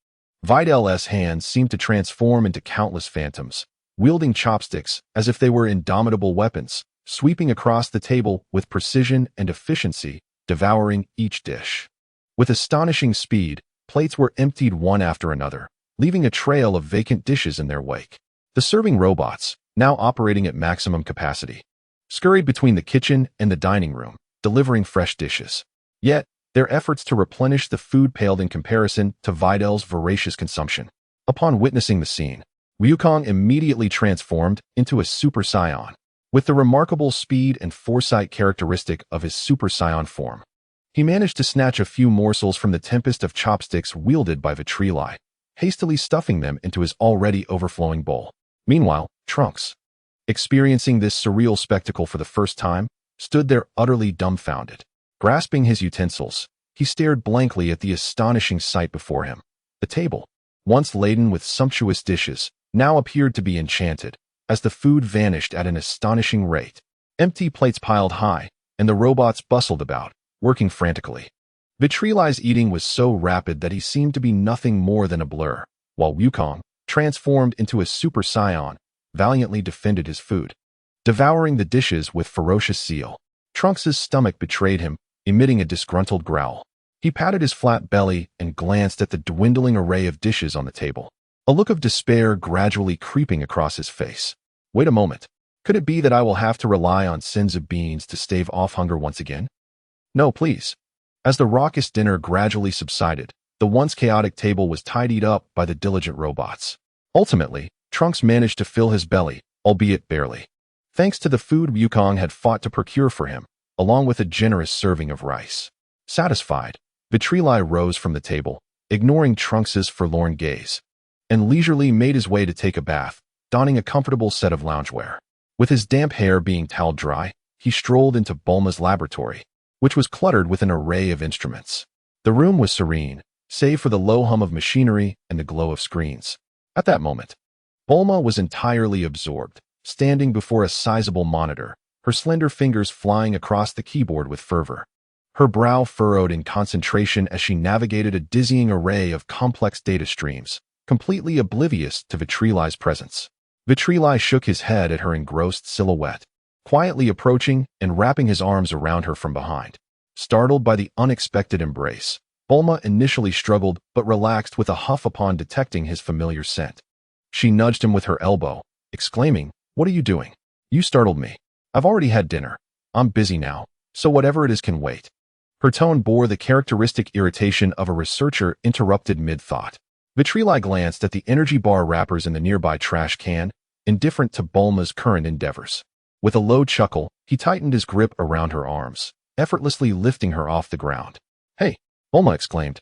Videl's hands seemed to transform into countless phantoms, wielding chopsticks as if they were indomitable weapons, sweeping across the table with precision and efficiency, devouring each dish. With astonishing speed, plates were emptied one after another, leaving a trail of vacant dishes in their wake. The serving robots, now operating at maximum capacity, scurried between the kitchen and the dining room, delivering fresh dishes. Yet, their efforts to replenish the food paled in comparison to Videl's voracious consumption. Upon witnessing the scene, Wukong immediately transformed into a Super Saiyan. With the remarkable speed and foresight characteristic of his Super Saiyan form, he managed to snatch a few morsels from the tempest of chopsticks wielded by Vitri, hastily stuffing them into his already overflowing bowl. Meanwhile, Trunks, experiencing this surreal spectacle for the first time, stood there utterly dumbfounded. Grasping his utensils, he stared blankly at the astonishing sight before him. The table, once laden with sumptuous dishes, now appeared to be enchanted, as the food vanished at an astonishing rate. Empty plates piled high, and the robots bustled about, working frantically. Vitri's eating was so rapid that he seemed to be nothing more than a blur, while Wukong, transformed into a Super Saiyan, valiantly defended his food, devouring the dishes with ferocious zeal. Trunks' stomach betrayed him, emitting a disgruntled growl. He patted his flat belly and glanced at the dwindling array of dishes on the table, a look of despair gradually creeping across his face. "Wait a moment. Could it be that I will have to rely on sins of beans to stave off hunger once again? No, please." As the raucous dinner gradually subsided, the once chaotic table was tidied up by the diligent robots. Ultimately, Trunks managed to fill his belly, albeit barely, thanks to the food Wukong had fought to procure for him, along with a generous serving of rice. Satisfied, Vitri rose from the table, ignoring Trunks' forlorn gaze, and leisurely made his way to take a bath, donning a comfortable set of loungewear. With his damp hair being toweled dry, he strolled into Bulma's laboratory, which was cluttered with an array of instruments. The room was serene, save for the low hum of machinery and the glow of screens. At that moment, Bulma was entirely absorbed, standing before a sizable monitor, her slender fingers flying across the keyboard with fervor. Her brow furrowed in concentration as she navigated a dizzying array of complex data streams, completely oblivious to Vitri's presence. Vitri shook his head at her engrossed silhouette, quietly approaching and wrapping his arms around her from behind. Startled by the unexpected embrace, Bulma initially struggled but relaxed with a huff upon detecting his familiar scent. She nudged him with her elbow, exclaiming, "What are you doing? You startled me. I've already had dinner. I'm busy now, so whatever it is can wait." Her tone bore the characteristic irritation of a researcher interrupted mid-thought. Vitri glanced at the energy bar wrappers in the nearby trash can, indifferent to Bulma's current endeavors. With a low chuckle, he tightened his grip around her arms, effortlessly lifting her off the ground. "Hey," Bulma exclaimed,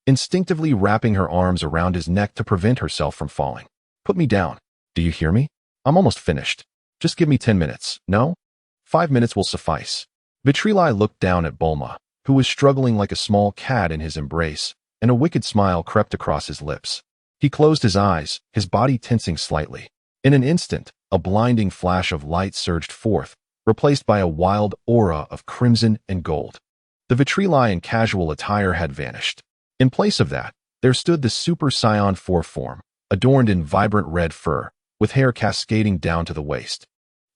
instinctively wrapping her arms around his neck to prevent herself from falling. "Put me down. Do you hear me? I'm almost finished. Just give me 10 minutes, no? 5 minutes will suffice." Vitri looked down at Bulma, who was struggling like a small cat in his embrace, and a wicked smile crept across his lips. He closed his eyes, his body tensing slightly. In an instant, a blinding flash of light surged forth, replaced by a wild aura of crimson and gold. The Vitri in casual attire had vanished. In place of that, there stood the Super Saiyan 4 form, adorned in vibrant red fur, with hair cascading down to the waist.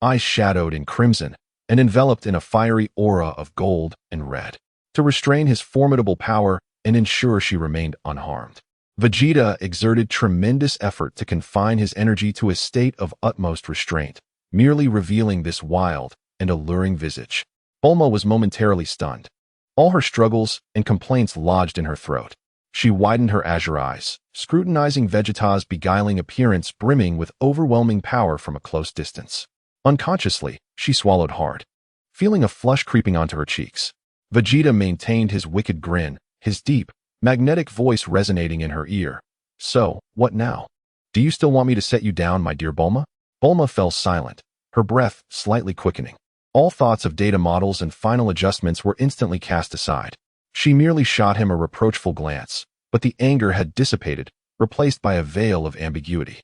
Eyes shadowed in crimson, and enveloped in a fiery aura of gold and red, to restrain his formidable power and ensure she remained unharmed. Vegeta exerted tremendous effort to confine his energy to a state of utmost restraint, merely revealing this wild and alluring visage. Bulma was momentarily stunned. All her struggles and complaints lodged in her throat. She widened her azure eyes, scrutinizing Vegeta's beguiling appearance brimming with overwhelming power from a close distance. Unconsciously, she swallowed hard, feeling a flush creeping onto her cheeks. Vegeta maintained his wicked grin, his deep, magnetic voice resonating in her ear. "So, what now? Do you still want me to set you down, my dear Bulma?" Bulma fell silent, her breath slightly quickening. All thoughts of data models and final adjustments were instantly cast aside. She merely shot him a reproachful glance, but the anger had dissipated, replaced by a veil of ambiguity.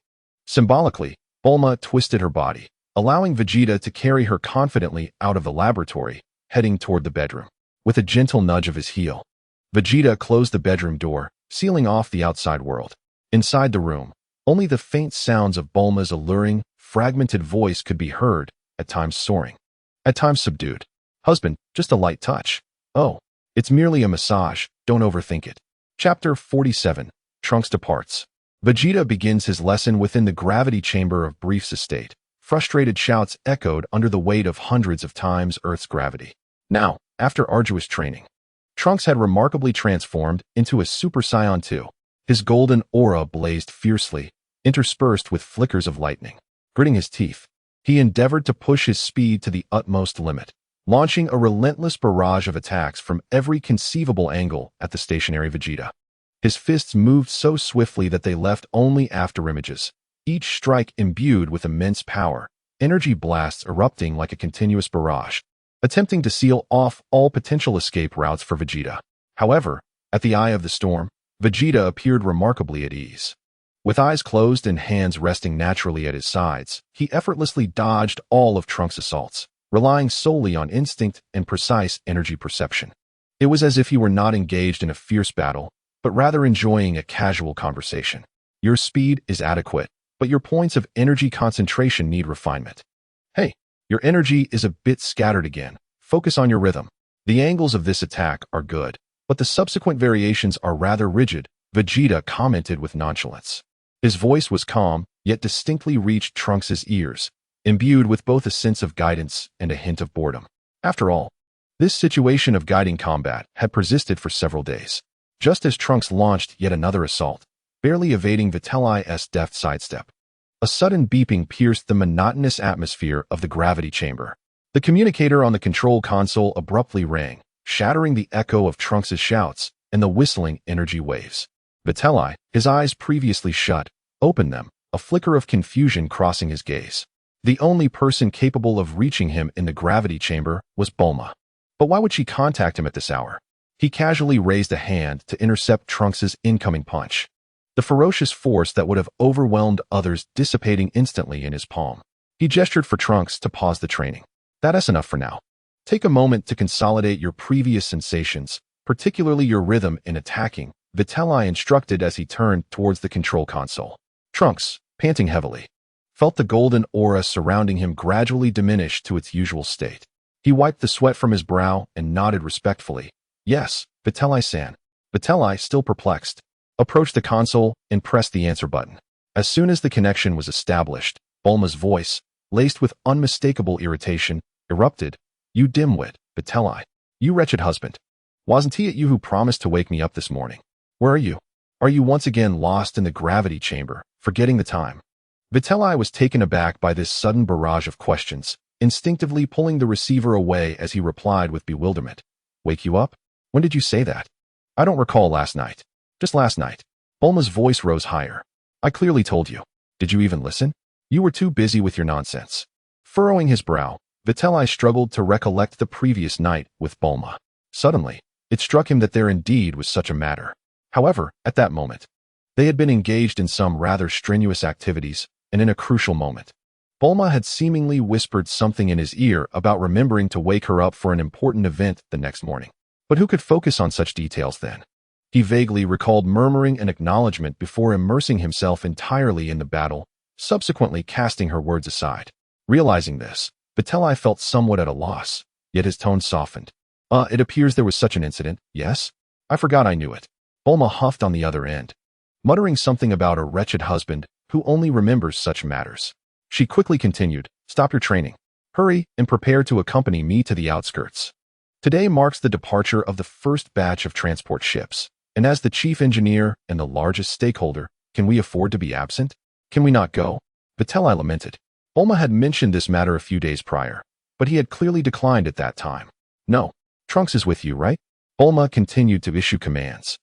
Symbolically, Bulma twisted her body, allowing Vegeta to carry her confidently out of the laboratory, heading toward the bedroom. With a gentle nudge of his heel, Vegeta closed the bedroom door, sealing off the outside world. Inside the room, only the faint sounds of Bulma's alluring, fragmented voice could be heard, at times soaring, at times subdued. "Husband, just a light touch. Oh, it's merely a massage, don't overthink it." Chapter 47, Trunks departs. Vegeta begins his lesson within the gravity chamber of Brief's estate. Frustrated shouts echoed under the weight of hundreds of times Earth's gravity. Now, after arduous training, Trunks had remarkably transformed into a Super Saiyan 2. His golden aura blazed fiercely, interspersed with flickers of lightning. Gritting his teeth, he endeavored to push his speed to the utmost limit, launching a relentless barrage of attacks from every conceivable angle at the stationary Vegeta. His fists moved so swiftly that they left only afterimages, each strike imbued with immense power, energy blasts erupting like a continuous barrage, attempting to seal off all potential escape routes for Vegeta. However, at the eye of the storm, Vegeta appeared remarkably at ease. With eyes closed and hands resting naturally at his sides, he effortlessly dodged all of Trunks' assaults, relying solely on instinct and precise energy perception. It was as if he were not engaged in a fierce battle, but rather enjoying a casual conversation. "Your speed is adequate, but your points of energy concentration need refinement. Hey, your energy is a bit scattered again. Focus on your rhythm. The angles of this attack are good, but the subsequent variations are rather rigid," Vegeta commented with nonchalance. His voice was calm, yet distinctly reached Trunks' ears, imbued with both a sense of guidance and a hint of boredom. After all, this situation of guiding combat had persisted for several days. Just as Trunks launched yet another assault, barely evading Vitali's deft sidestep, a sudden beeping pierced the monotonous atmosphere of the gravity chamber. The communicator on the control console abruptly rang, shattering the echo of Trunks' shouts and the whistling energy waves. Vitali, his eyes previously shut, opened them, a flicker of confusion crossing his gaze. The only person capable of reaching him in the gravity chamber was Bulma. But why would she contact him at this hour? He casually raised a hand to intercept Trunks' incoming punch, the ferocious force that would have overwhelmed others dissipating instantly in his palm. He gestured for Trunks to pause the training. "That's enough for now. Take a moment to consolidate your previous sensations, particularly your rhythm in attacking," Vitali instructed as he turned towards the control console. Trunks, panting heavily, felt the golden aura surrounding him gradually diminish to its usual state. He wiped the sweat from his brow and nodded respectfully. Yes, Vitali-san. Vitali, still perplexed, approached the console and pressed the answer button. As soon as the connection was established, Bulma's voice, laced with unmistakable irritation, erupted. You dimwit, Vitali. You wretched husband. Wasn't it you who promised to wake me up this morning? Where are you? Are you once again lost in the gravity chamber, forgetting the time? Vitali was taken aback by this sudden barrage of questions, instinctively pulling the receiver away as he replied with bewilderment. Wake you up? When did you say that? I don't recall last night. Just last night. Bulma's voice rose higher. I clearly told you. Did you even listen? You were too busy with your nonsense. Furrowing his brow, Vitali struggled to recollect the previous night with Bulma. Suddenly, it struck him that there indeed was such a matter. However, at that moment, they had been engaged in some rather strenuous activities, and in a crucial moment, Bulma had seemingly whispered something in his ear about remembering to wake her up for an important event the next morning. But who could focus on such details then? He vaguely recalled murmuring an acknowledgement before immersing himself entirely in the battle, subsequently casting her words aside. Realizing this, Vitali felt somewhat at a loss, yet his tone softened. It appears there was such an incident, yes? I forgot I knew it. Bulma huffed on the other end, muttering something about a wretched husband who only remembers such matters. She quickly continued, Stop your training. Hurry and prepare to accompany me to the outskirts. Today marks the departure of the first batch of transport ships, and as the chief engineer and the largest stakeholder, can we afford to be absent? Can we not go? Vitali lamented. Bulma had mentioned this matter a few days prior, but he had clearly declined at that time. No, Trunks is with you, right? Bulma continued to issue commands,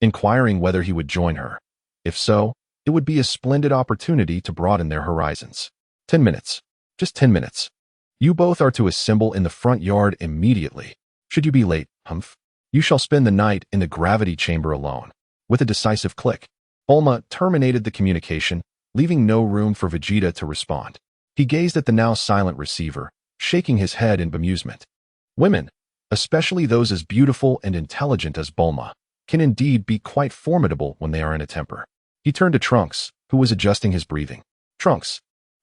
inquiring whether he would join her. If so, it would be a splendid opportunity to broaden their horizons. 10 minutes. Just 10 minutes. You both are to assemble in the front yard immediately. Should you be late, Hmph, you shall spend the night in the gravity chamber alone. With a decisive click, Bulma terminated the communication, leaving no room for Vegeta to respond. He gazed at the now silent receiver, shaking his head in bemusement. Women, especially those as beautiful and intelligent as Bulma, can indeed be quite formidable when they are in a temper. He turned to Trunks, who was adjusting his breathing. Trunks,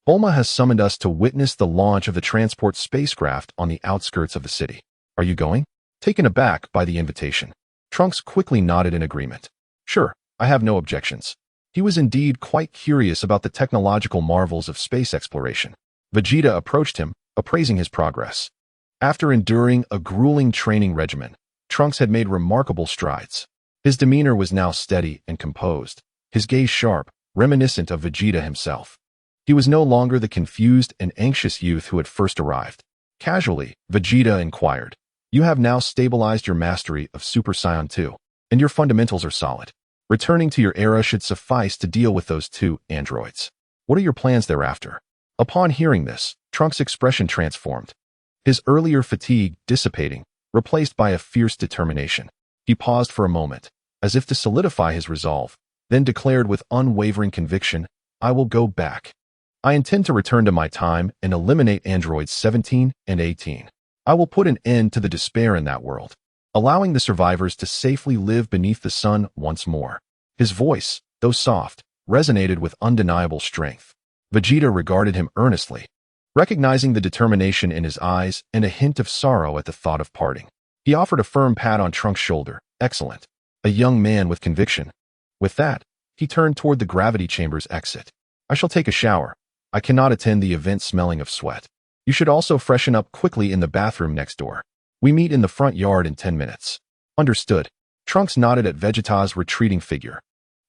Bulma has summoned us to witness the launch of the transport spacecraft on the outskirts of the city. Are you going? Taken aback by the invitation, Trunks quickly nodded in agreement. Sure, I have no objections. He was indeed quite curious about the technological marvels of space exploration. Vegeta approached him, appraising his progress. After enduring a grueling training regimen, Trunks had made remarkable strides. His demeanor was now steady and composed, his gaze sharp, reminiscent of Vegeta himself. He was no longer the confused and anxious youth who had first arrived. Casually, Vegeta inquired, You have now stabilized your mastery of Super Saiyan 2, and your fundamentals are solid. Returning to your era should suffice to deal with those two androids. What are your plans thereafter? Upon hearing this, Trunks' expression transformed, his earlier fatigue dissipating, replaced by a fierce determination. He paused for a moment, as if to solidify his resolve, then declared with unwavering conviction, I will go back. I intend to return to my time and eliminate androids 17 and 18. I will put an end to the despair in that world, allowing the survivors to safely live beneath the sun once more. His voice, though soft, resonated with undeniable strength. Vegeta regarded him earnestly, recognizing the determination in his eyes and a hint of sorrow at the thought of parting. He offered a firm pat on Trunks' shoulder. Excellent. A young man with conviction. With that, he turned toward the gravity chamber's exit. I shall take a shower. I cannot attend the event smelling of sweat. You should also freshen up quickly in the bathroom next door. We meet in the front yard in 10 minutes. Understood. Trunks nodded at Vegeta's retreating figure.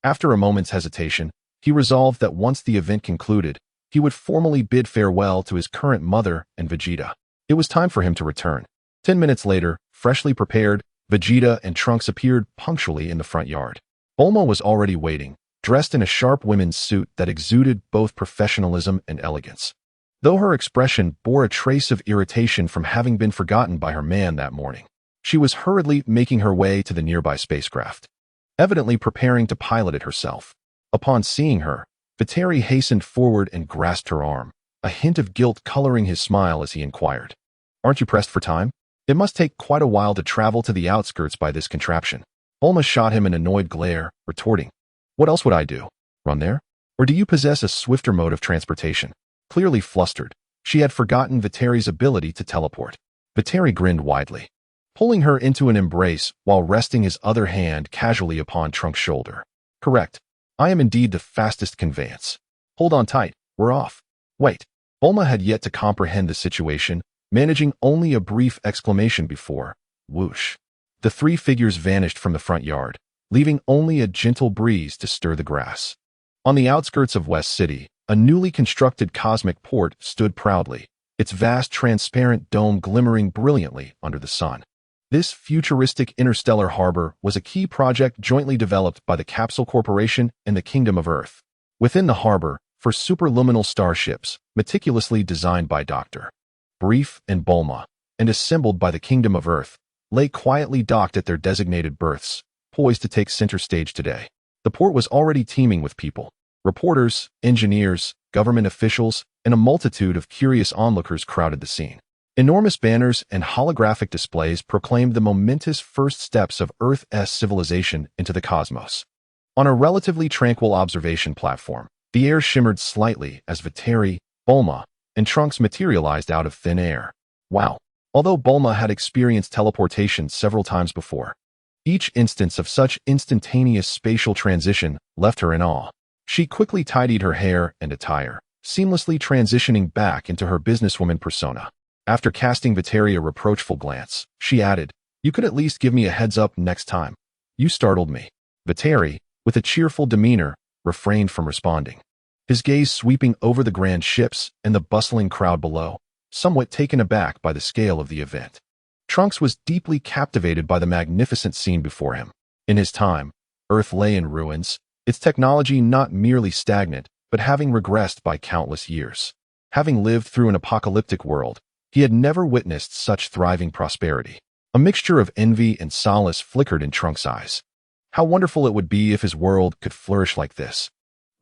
After a moment's hesitation, he resolved that once the event concluded, he would formally bid farewell to his current mother and Vegeta. It was time for him to return. 10 minutes later, freshly prepared, Vegeta and Trunks appeared punctually in the front yard. Bulma was already waiting, dressed in a sharp women's suit that exuded both professionalism and elegance, though her expression bore a trace of irritation from having been forgotten by her man that morning. She was hurriedly making her way to the nearby spacecraft, evidently preparing to pilot it herself. Upon seeing her, Vitri hastened forward and grasped her arm, a hint of guilt coloring his smile as he inquired, Aren't you pressed for time? It must take quite a while to travel to the outskirts by this contraption. Bulma shot him an annoyed glare, retorting, What else would I do? Run there? Or do you possess a swifter mode of transportation? Clearly flustered, she had forgotten Vitri's ability to teleport. Vitri grinned widely, pulling her into an embrace while resting his other hand casually upon Trunks' shoulder. Correct. I am indeed the fastest conveyance. Hold on tight, we're off. Wait. Bulma had yet to comprehend the situation, managing only a brief exclamation before, whoosh. The three figures vanished from the front yard, leaving only a gentle breeze to stir the grass. On the outskirts of West City, a newly constructed cosmic port stood proudly, its vast transparent dome glimmering brilliantly under the sun. This futuristic interstellar harbor was a key project jointly developed by the Capsule Corporation and the Kingdom of Earth. Within the harbor, for superluminal starships, meticulously designed by Dr. Brief and Bulma, and assembled by the Kingdom of Earth, lay quietly docked at their designated berths, poised to take center stage today. The port was already teeming with people. Reporters, engineers, government officials, and a multitude of curious onlookers crowded the scene. Enormous banners and holographic displays proclaimed the momentous first steps of Earth's civilization into the cosmos. On a relatively tranquil observation platform, the air shimmered slightly as Vitri, Bulma, and Trunks materialized out of thin air. Wow! Although Bulma had experienced teleportation several times before, each instance of such instantaneous spatial transition left her in awe. She quickly tidied her hair and attire, seamlessly transitioning back into her businesswoman persona. After casting Vitri a reproachful glance, she added, "You could at least give me a heads up next time. You startled me." Vitri, with a cheerful demeanor, refrained from responding, his gaze sweeping over the grand ships and the bustling crowd below, somewhat taken aback by the scale of the event. Trunks was deeply captivated by the magnificent scene before him. In his time, Earth lay in ruins, its technology not merely stagnant, but having regressed by countless years. Having lived through an apocalyptic world, he had never witnessed such thriving prosperity. A mixture of envy and solace flickered in Trunks' eyes. How wonderful it would be if his world could flourish like this.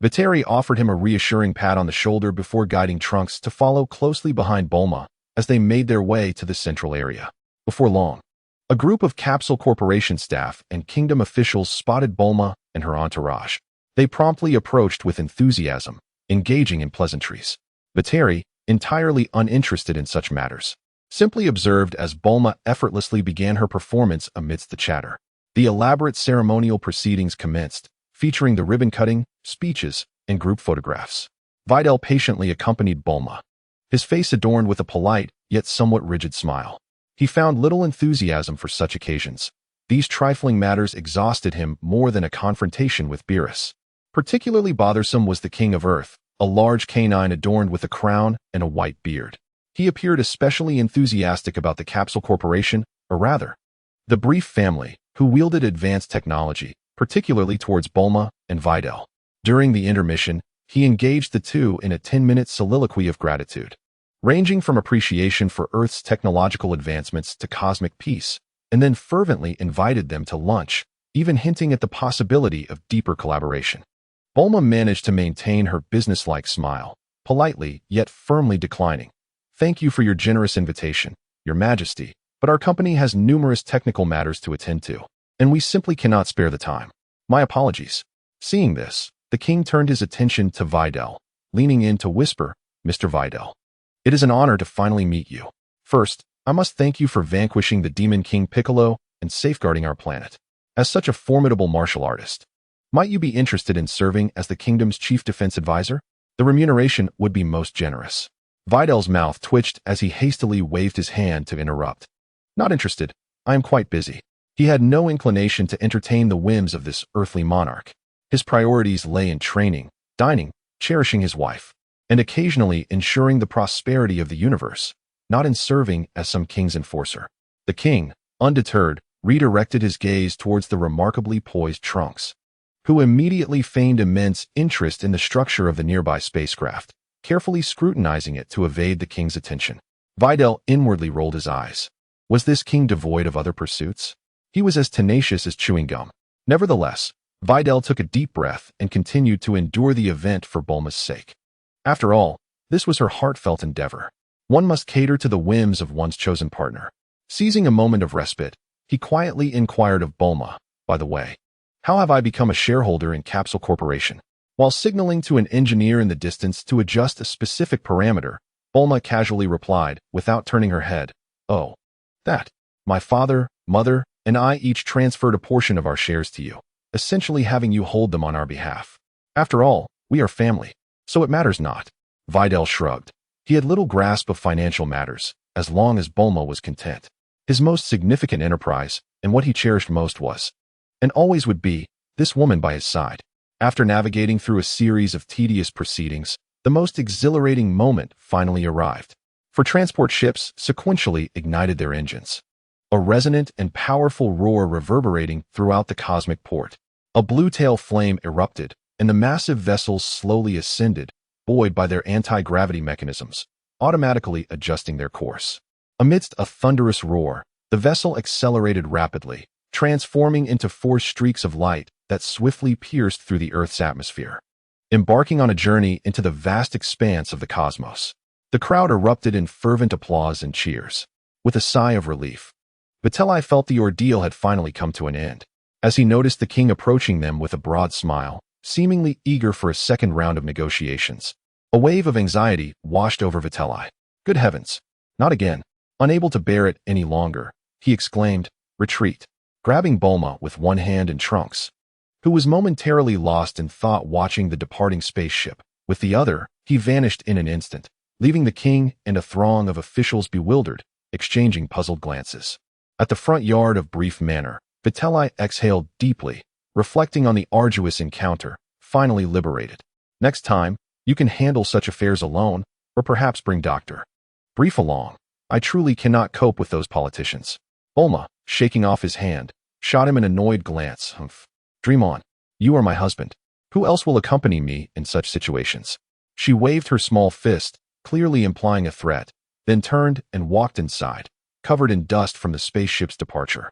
Vitri offered him a reassuring pat on the shoulder before guiding Trunks to follow closely behind Bulma as they made their way to the central area. Before long, a group of Capsule Corporation staff and Kingdom officials spotted Bulma and her entourage. They promptly approached with enthusiasm, engaging in pleasantries. Vitri, entirely uninterested in such matters, simply observed as Bulma effortlessly began her performance amidst the chatter. The elaborate ceremonial proceedings commenced, featuring the ribbon-cutting, speeches, and group photographs. Videl patiently accompanied Bulma, his face adorned with a polite, yet somewhat rigid smile. He found little enthusiasm for such occasions. These trifling matters exhausted him more than a confrontation with Beerus. Particularly bothersome was the King of Earth, a large canine adorned with a crown and a white beard. He appeared especially enthusiastic about the Capsule Corporation, or rather, the Brief family, who wielded advanced technology, particularly towards Bulma and Videl. During the intermission, he engaged the two in a 10-minute soliloquy of gratitude, ranging from appreciation for Earth's technological advancements to cosmic peace, and then fervently invited them to lunch, even hinting at the possibility of deeper collaboration. Bulma managed to maintain her businesslike smile, politely yet firmly declining. "Thank you for your generous invitation, Your Majesty, but our company has numerous technical matters to attend to, and we simply cannot spare the time. My apologies." Seeing this, the king turned his attention to Videl, leaning in to whisper, "Mr. Videl, it is an honor to finally meet you. First, I must thank you for vanquishing the Demon King Piccolo and safeguarding our planet. As such a formidable martial artist, might you be interested in serving as the kingdom's chief defense advisor? The remuneration would be most generous." Videl's mouth twitched as he hastily waved his hand to interrupt. "Not interested. I am quite busy." He had no inclination to entertain the whims of this earthly monarch. His priorities lay in training, dining, cherishing his wife, and occasionally ensuring the prosperity of the universe, not in serving as some king's enforcer. The king, undeterred, redirected his gaze towards the remarkably poised Trunks, who immediately feigned immense interest in the structure of the nearby spacecraft, carefully scrutinizing it to evade the king's attention. Videl inwardly rolled his eyes. Was this king devoid of other pursuits? He was as tenacious as chewing gum. Nevertheless, Videl took a deep breath and continued to endure the event for Bulma's sake. After all, this was her heartfelt endeavor. One must cater to the whims of one's chosen partner. Seizing a moment of respite, he quietly inquired of Bulma, "By the way, how have I become a shareholder in Capsule Corporation?" While signaling to an engineer in the distance to adjust a specific parameter, Bulma casually replied, without turning her head, "Oh, That, my father, mother, and I each transferred a portion of our shares to you, essentially having you hold them on our behalf. After all, we are family, so it matters not. Videl shrugged. He had little grasp of financial matters, as long as Bulma was content. His most significant enterprise, and what he cherished most was, and always would be, this woman by his side. After navigating through a series of tedious proceedings, the most exhilarating moment finally arrived. For transport ships sequentially ignited their engines. A resonant and powerful roar reverberating throughout the cosmic port. A blue-tail flame erupted, and the massive vessels slowly ascended, buoyed by their anti-gravity mechanisms, automatically adjusting their course. Amidst a thunderous roar, the vessel accelerated rapidly, transforming into 4 streaks of light that swiftly pierced through the Earth's atmosphere. Embarking on a journey into the vast expanse of the cosmos. The crowd erupted in fervent applause and cheers. With a sigh of relief, Vitri felt the ordeal had finally come to an end, as he noticed the king approaching them with a broad smile, seemingly eager for a second round of negotiations. A wave of anxiety washed over Vitri. Good heavens, not again. Unable to bear it any longer, he exclaimed, "Retreat," grabbing Bulma with one hand and Trunks, who was momentarily lost in thought watching the departing spaceship. With the other, he vanished in an instant, leaving the king and a throng of officials bewildered, exchanging puzzled glances. At the front yard of Brief Manor, Vitri exhaled deeply, reflecting on the arduous encounter, finally liberated. Next time, you can handle such affairs alone, or perhaps bring Dr. Brief along. I truly cannot cope with those politicians. Bulma, shaking off his hand, shot him an annoyed glance. "Hmph. Dream on. You are my husband. Who else will accompany me in such situations?" She waved her small fist, clearly implying a threat, then turned and walked inside, covered in dust from the spaceship's departure.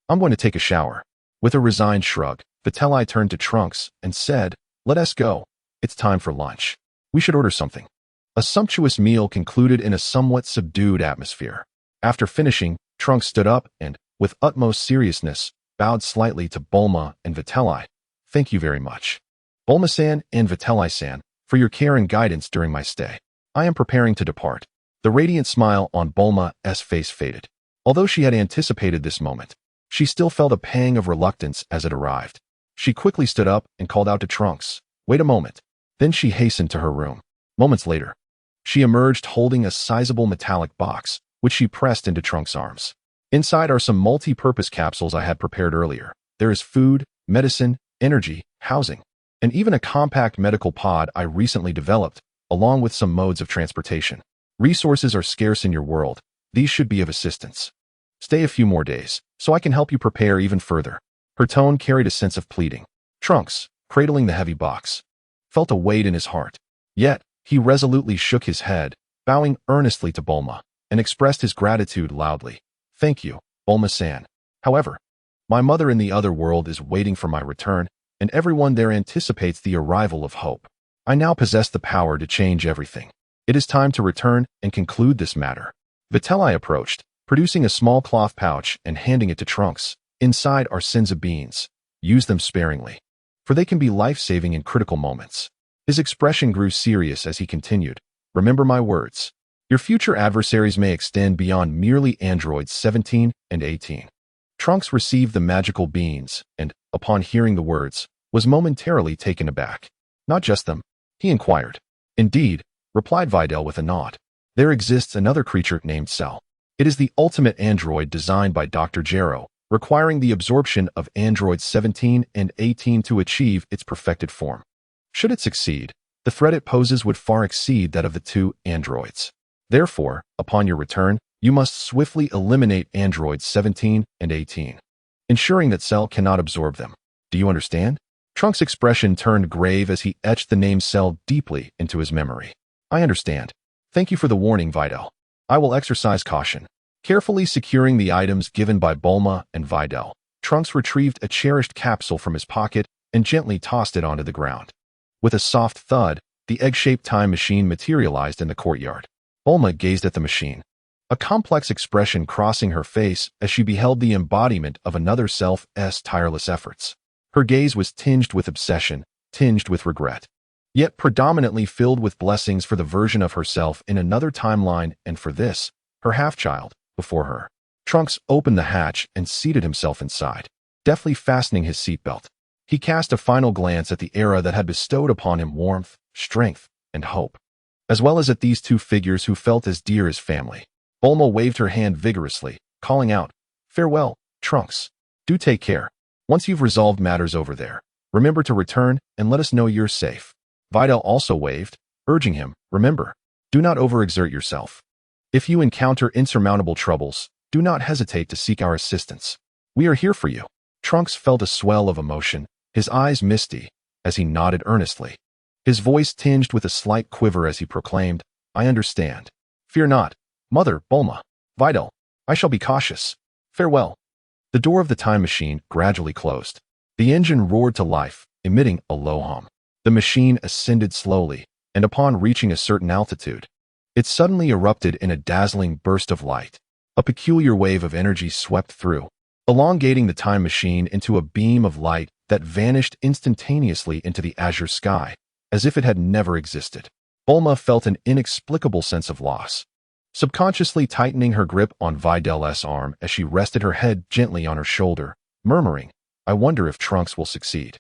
"I'm going to take a shower." With a resigned shrug, Vitri turned to Trunks and said, "Let us go. It's time for lunch. We should order something." A sumptuous meal concluded in a somewhat subdued atmosphere. After finishing, Trunks stood up and, with utmost seriousness, bowed slightly to Bulma and Vitri. "Thank you very much, Bulma-san and Vitri-san, for your care and guidance during my stay. I am preparing to depart." The radiant smile on Bulma's face faded. Although she had anticipated this moment, she still felt a pang of reluctance as it arrived. She quickly stood up and called out to Trunks, "Wait a moment." Then she hastened to her room. Moments later, she emerged holding a sizable metallic box, which she pressed into Trunks' arms. "Inside are some multi-purpose capsules I had prepared earlier. There is food, medicine, energy, housing, and even a compact medical pod I recently developed, along with some modes of transportation. Resources are scarce in your world. These should be of assistance. Stay a few more days, so I can help you prepare even further." Her tone carried a sense of pleading. Trunks, cradling the heavy box, felt a weight in his heart. Yet, he resolutely shook his head, bowing earnestly to Bulma, and expressed his gratitude loudly. "Thank you, Bulma-san. However, my mother in the other world is waiting for my return, and everyone there anticipates the arrival of Hope. I now possess the power to change everything. It is time to return and conclude this matter." Vitri approached, producing a small cloth pouch and handing it to Trunks. "Inside are senza beans. Use them sparingly, for they can be life-saving in critical moments." His expression grew serious as he continued, "Remember my words. Your future adversaries may extend beyond merely androids 17 and 18. Trunks received the magical beans and, upon hearing the words, was momentarily taken aback. "Not just them?" he inquired. "Indeed," replied Videl with a nod. "There exists another creature named Cell. It is the ultimate android designed by Dr. Gero, requiring the absorption of androids 17 and 18 to achieve its perfected form. Should it succeed, the threat it poses would far exceed that of the 2 androids. Therefore, upon your return, you must swiftly eliminate androids 17 and 18, ensuring that Cell cannot absorb them. Do you understand?" Trunks' expression turned grave as he etched the name Cell deeply into his memory. "I understand. Thank you for the warning, Videl. I will exercise caution." Carefully securing the items given by Bulma and Videl, Trunks retrieved a cherished capsule from his pocket and gently tossed it onto the ground. With a soft thud, the egg-shaped time machine materialized in the courtyard. Bulma gazed at the machine, a complex expression crossing her face as she beheld the embodiment of another self's tireless efforts. Her gaze was tinged with obsession, tinged with regret, yet predominantly filled with blessings for the version of herself in another timeline and for this, her half-child, before her. Trunks opened the hatch and seated himself inside, deftly fastening his seatbelt. He cast a final glance at the era that had bestowed upon him warmth, strength, and hope, as well as at these two figures who felt as dear as family. Bulma waved her hand vigorously, calling out, "Farewell, Trunks. Do take care. Once you've resolved matters over there, remember to return and let us know you're safe." Videl also waved, urging him, "Remember, do not overexert yourself. If you encounter insurmountable troubles, do not hesitate to seek our assistance. We are here for you." Trunks felt a swell of emotion, his eyes misty, as he nodded earnestly. His voice tinged with a slight quiver as he proclaimed, "I understand. Fear not, Mother, Bulma. Videl, I shall be cautious. Farewell." The door of the time machine gradually closed. The engine roared to life, emitting a low hum. The machine ascended slowly, and upon reaching a certain altitude, it suddenly erupted in a dazzling burst of light. A peculiar wave of energy swept through, elongating the time machine into a beam of light that vanished instantaneously into the azure sky, as if it had never existed. Bulma felt an inexplicable sense of loss, subconsciously tightening her grip on Videl's arm as she rested her head gently on her shoulder, murmuring, "I wonder if Trunks will succeed.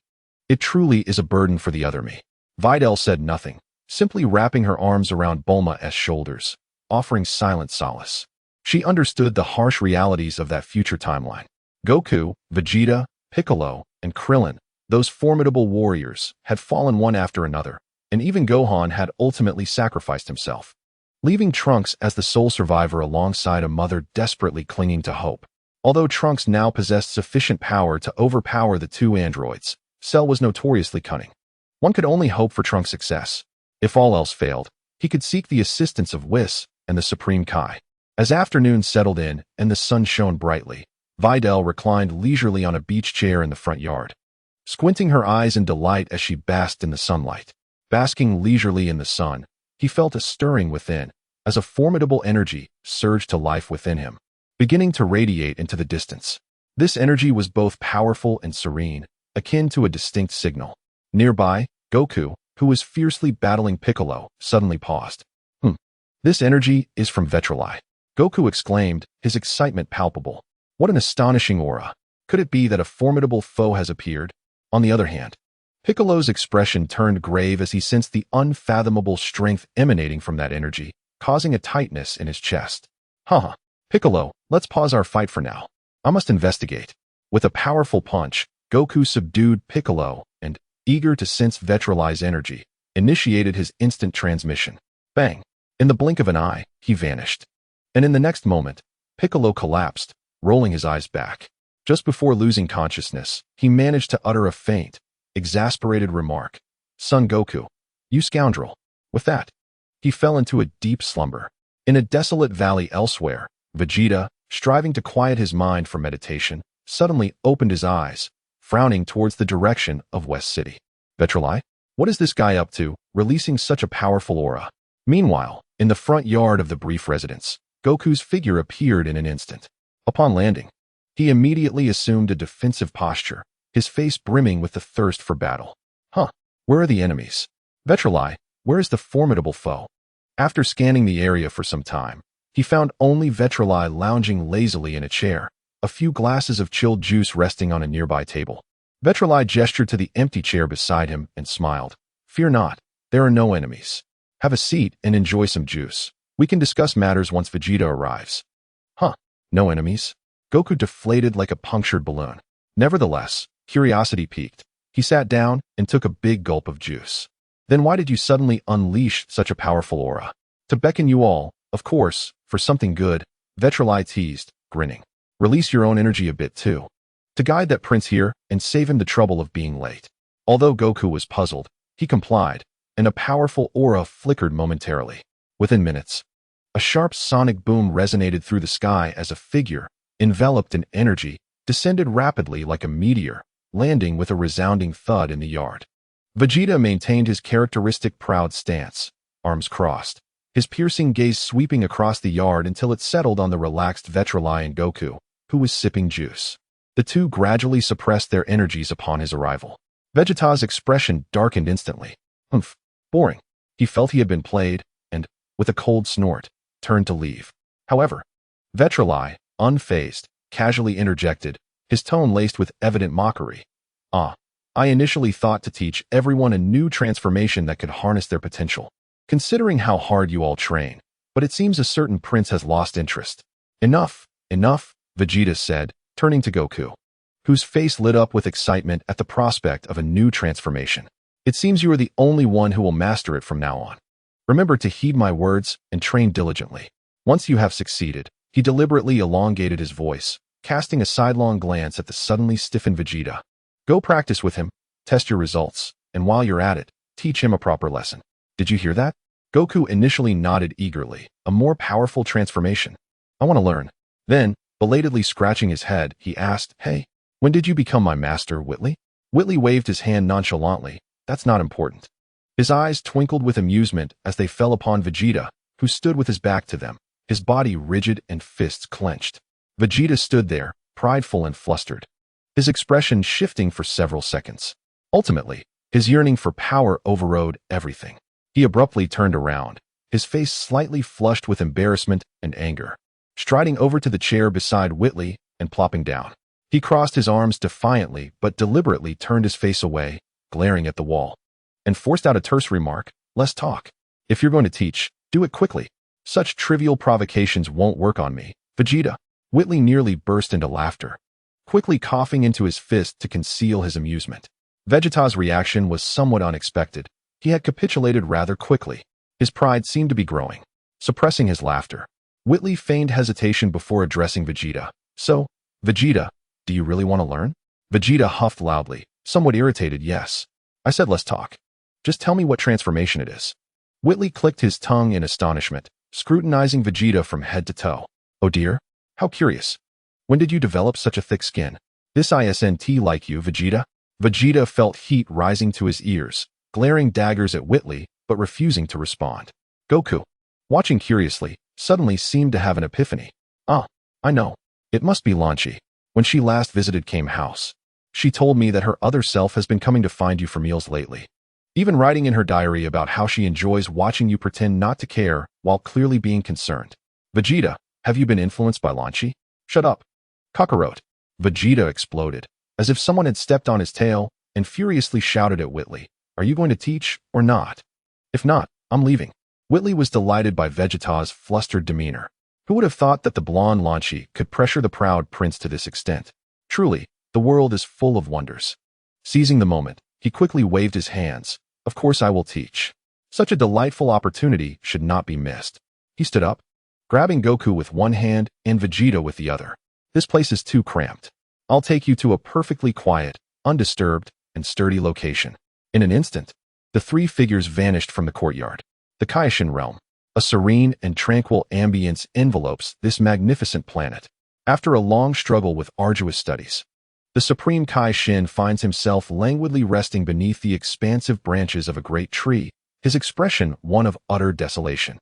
It truly is a burden for the other me." Videl said nothing, simply wrapping her arms around Bulma's shoulders, offering silent solace. She understood the harsh realities of that future timeline. Goku, Vegeta, Piccolo, and Krillin, those formidable warriors, had fallen one after another, and even Gohan had ultimately sacrificed himself, leaving Trunks as the sole survivor alongside a mother desperately clinging to hope. Although Trunks now possessed sufficient power to overpower the two androids, Cell was notoriously cunning. One could only hope for Trunks' success. If all else failed, he could seek the assistance of Whis and the Supreme Kai. As afternoon settled in and the sun shone brightly, Videl reclined leisurely on a beach chair in the front yard, squinting her eyes in delight as she basked in the sunlight. Basking leisurely in the sun, he felt a stirring within, as a formidable energy surged to life within him, beginning to radiate into the distance. This energy was both powerful and serene, akin to a distinct signal. Nearby, Goku, who was fiercely battling Piccolo, suddenly paused. This energy is from Vitri," Goku exclaimed, his excitement palpable. "What an astonishing aura! Could it be that a formidable foe has appeared?" On the other hand, Piccolo's expression turned grave as he sensed the unfathomable strength emanating from that energy, causing a tightness in his chest. Piccolo, let's pause our fight for now. I must investigate." With a powerful punch, Goku subdued Piccolo and, eager to sense Vitri's energy, initiated his instant transmission. Bang! In the blink of an eye, he vanished. And in the next moment, Piccolo collapsed, rolling his eyes back. Just before losing consciousness, he managed to utter a faint, exasperated remark. "Son Goku, you scoundrel." With that, he fell into a deep slumber. In a desolate valley elsewhere, Vegeta, striving to quiet his mind for meditation, suddenly opened his eyes, frowning towards the direction of West City. "Vitri, what is this guy up to, releasing such a powerful aura?" Meanwhile, in the front yard of the brief residence, Goku's figure appeared in an instant. Upon landing, he immediately assumed a defensive posture, his face brimming with the thirst for battle. Where are the enemies? Vitri, where is the formidable foe? After scanning the area for some time, he found only Vitri lounging lazily in a chair, a few glasses of chilled juice resting on a nearby table. Vitri gestured to the empty chair beside him and smiled. "Fear not, there are no enemies. Have a seat and enjoy some juice. We can discuss matters once Vegeta arrives." No enemies? Goku deflated like a punctured balloon. Nevertheless, curiosity piqued. He sat down and took a big gulp of juice. "Then why did you suddenly unleash such a powerful aura?" "To beckon you all, of course, for something good," Vitri teased, grinning. "Release your own energy a bit too. To guide that prince here and save him the trouble of being late." Although Goku was puzzled, he complied, and a powerful aura flickered momentarily. Within minutes, a sharp sonic boom resonated through the sky as a figure, enveloped in energy, descended rapidly like a meteor, landing with a resounding thud in the yard. Vegeta maintained his characteristic proud stance, arms crossed, his piercing gaze sweeping across the yard until it settled on the relaxed Vitri and Goku, who was sipping juice. The two gradually suppressed their energies upon his arrival. Vegeta's expression darkened instantly. Boring. He felt he had been played, and, with a cold snort, turned to leave. However, Vitri, unfazed, casually interjected, his tone laced with evident mockery. I initially thought to teach everyone a new transformation that could harness their potential, considering how hard you all train, but it seems a certain prince has lost interest. Enough, Vegeta said, turning to Goku, whose face lit up with excitement at the prospect of a new transformation. It seems you are the only one who will master it from now on. Remember to heed my words and train diligently. Once you have succeeded, he deliberately elongated his voice, casting a sidelong glance at the suddenly stiffened Vegeta. Go practice with him, test your results, and while you're at it, teach him a proper lesson. Did you hear that? Goku initially nodded eagerly. A more powerful transformation. I want to learn. Then, belatedly scratching his head, he asked, Hey, when did you become my master, Witley? Witley waved his hand nonchalantly. That's not important. His eyes twinkled with amusement as they fell upon Vegeta, who stood with his back to them, his body rigid and fists clenched. Vegeta stood there, prideful and flustered, his expression shifting for several seconds. Ultimately, his yearning for power overrode everything. He abruptly turned around, his face slightly flushed with embarrassment and anger. Striding over to the chair beside Witley and plopping down, he crossed his arms defiantly but deliberately turned his face away, glaring at the wall, and forced out a terse remark, Less talk. If you're going to teach, do it quickly. Such trivial provocations won't work on me, Vegeta. Witley nearly burst into laughter, quickly coughing into his fist to conceal his amusement. Vegeta's reaction was somewhat unexpected. He had capitulated rather quickly. His pride seemed to be growing. Suppressing his laughter, Witley feigned hesitation before addressing Vegeta. So, Vegeta, do you really want to learn? Vegeta huffed loudly, somewhat irritated. Yes. I said less talk. Just tell me what transformation it is. Witley clicked his tongue in astonishment, scrutinizing Vegeta from head to toe. Oh dear, how curious. When did you develop such a thick skin? This isn't like you, Vegeta. Vegeta felt heat rising to his ears, glaring daggers at Witley, but refusing to respond. Goku, watching curiously, suddenly seemed to have an epiphany. I know. It must be Lanchi. When she last visited Kame House, she told me that her other self has been coming to find you for meals lately, even writing in her diary about how she enjoys watching you pretend not to care while clearly being concerned. Vegeta, have you been influenced by Lanchi? Shut up. Kakarot. Vegeta exploded, as if someone had stepped on his tail, and furiously shouted at Witley, Are you going to teach or not? If not, I'm leaving. Witley was delighted by Vegeta's flustered demeanor. Who would have thought that the blonde Lanchi could pressure the proud prince to this extent? Truly, the world is full of wonders. Seizing the moment, he quickly waved his hands. Of course I will teach. Such a delightful opportunity should not be missed. He stood up, grabbing Goku with one hand and Vegeta with the other. This place is too cramped. I'll take you to a perfectly quiet, undisturbed, and sturdy location. In an instant, the three figures vanished from the courtyard. The Kaishin realm. A serene and tranquil ambience envelopes this magnificent planet. After a long struggle with arduous studies, the Supreme Kaishin finds himself languidly resting beneath the expansive branches of a great tree, his expression one of utter desolation.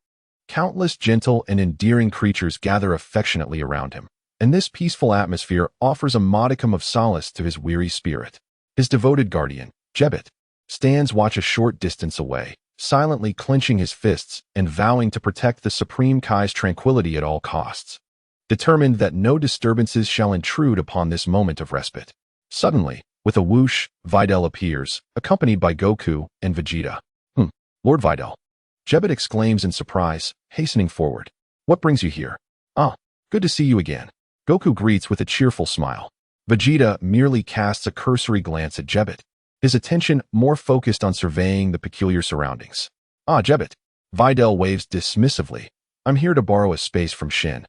Countless gentle and endearing creatures gather affectionately around him, and this peaceful atmosphere offers a modicum of solace to his weary spirit. His devoted guardian, Jebbet, stands watch a short distance away, silently clenching his fists and vowing to protect the Supreme Kai's tranquility at all costs, determined that no disturbances shall intrude upon this moment of respite. Suddenly, with a whoosh, Videl appears, accompanied by Goku and Vegeta. Lord Videl. Jebbet exclaims in surprise, hastening forward. What brings you here? Good to see you again. Goku greets with a cheerful smile. Vegeta merely casts a cursory glance at Jebbet, his attention more focused on surveying the peculiar surroundings. Jebbet. Videl waves dismissively. I'm here to borrow a space from Shin.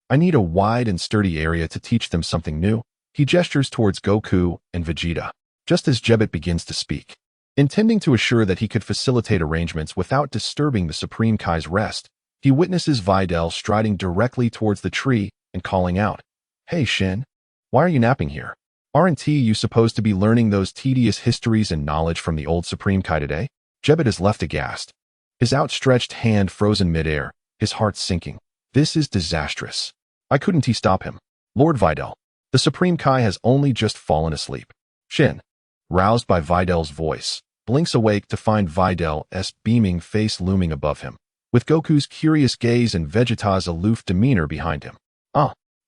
I need a wide and sturdy area to teach them something new. He gestures towards Goku and Vegeta, just as Jebbet begins to speak. Intending to assure that he could facilitate arrangements without disturbing the Supreme Kai's rest, he witnesses Videl striding directly towards the tree and calling out, Hey Shin, why are you napping here? Aren't you supposed to be learning those tedious histories and knowledge from the old Supreme Kai today? Jebbet is left aghast, his outstretched hand frozen midair, his heart sinking. This is disastrous. Why couldn't he stop him? Lord Videl, the Supreme Kai has only just fallen asleep. Shin, roused by Videl's voice, blinks awake to find Videl's beaming face looming above him, with Goku's curious gaze and Vegeta's aloof demeanor behind him.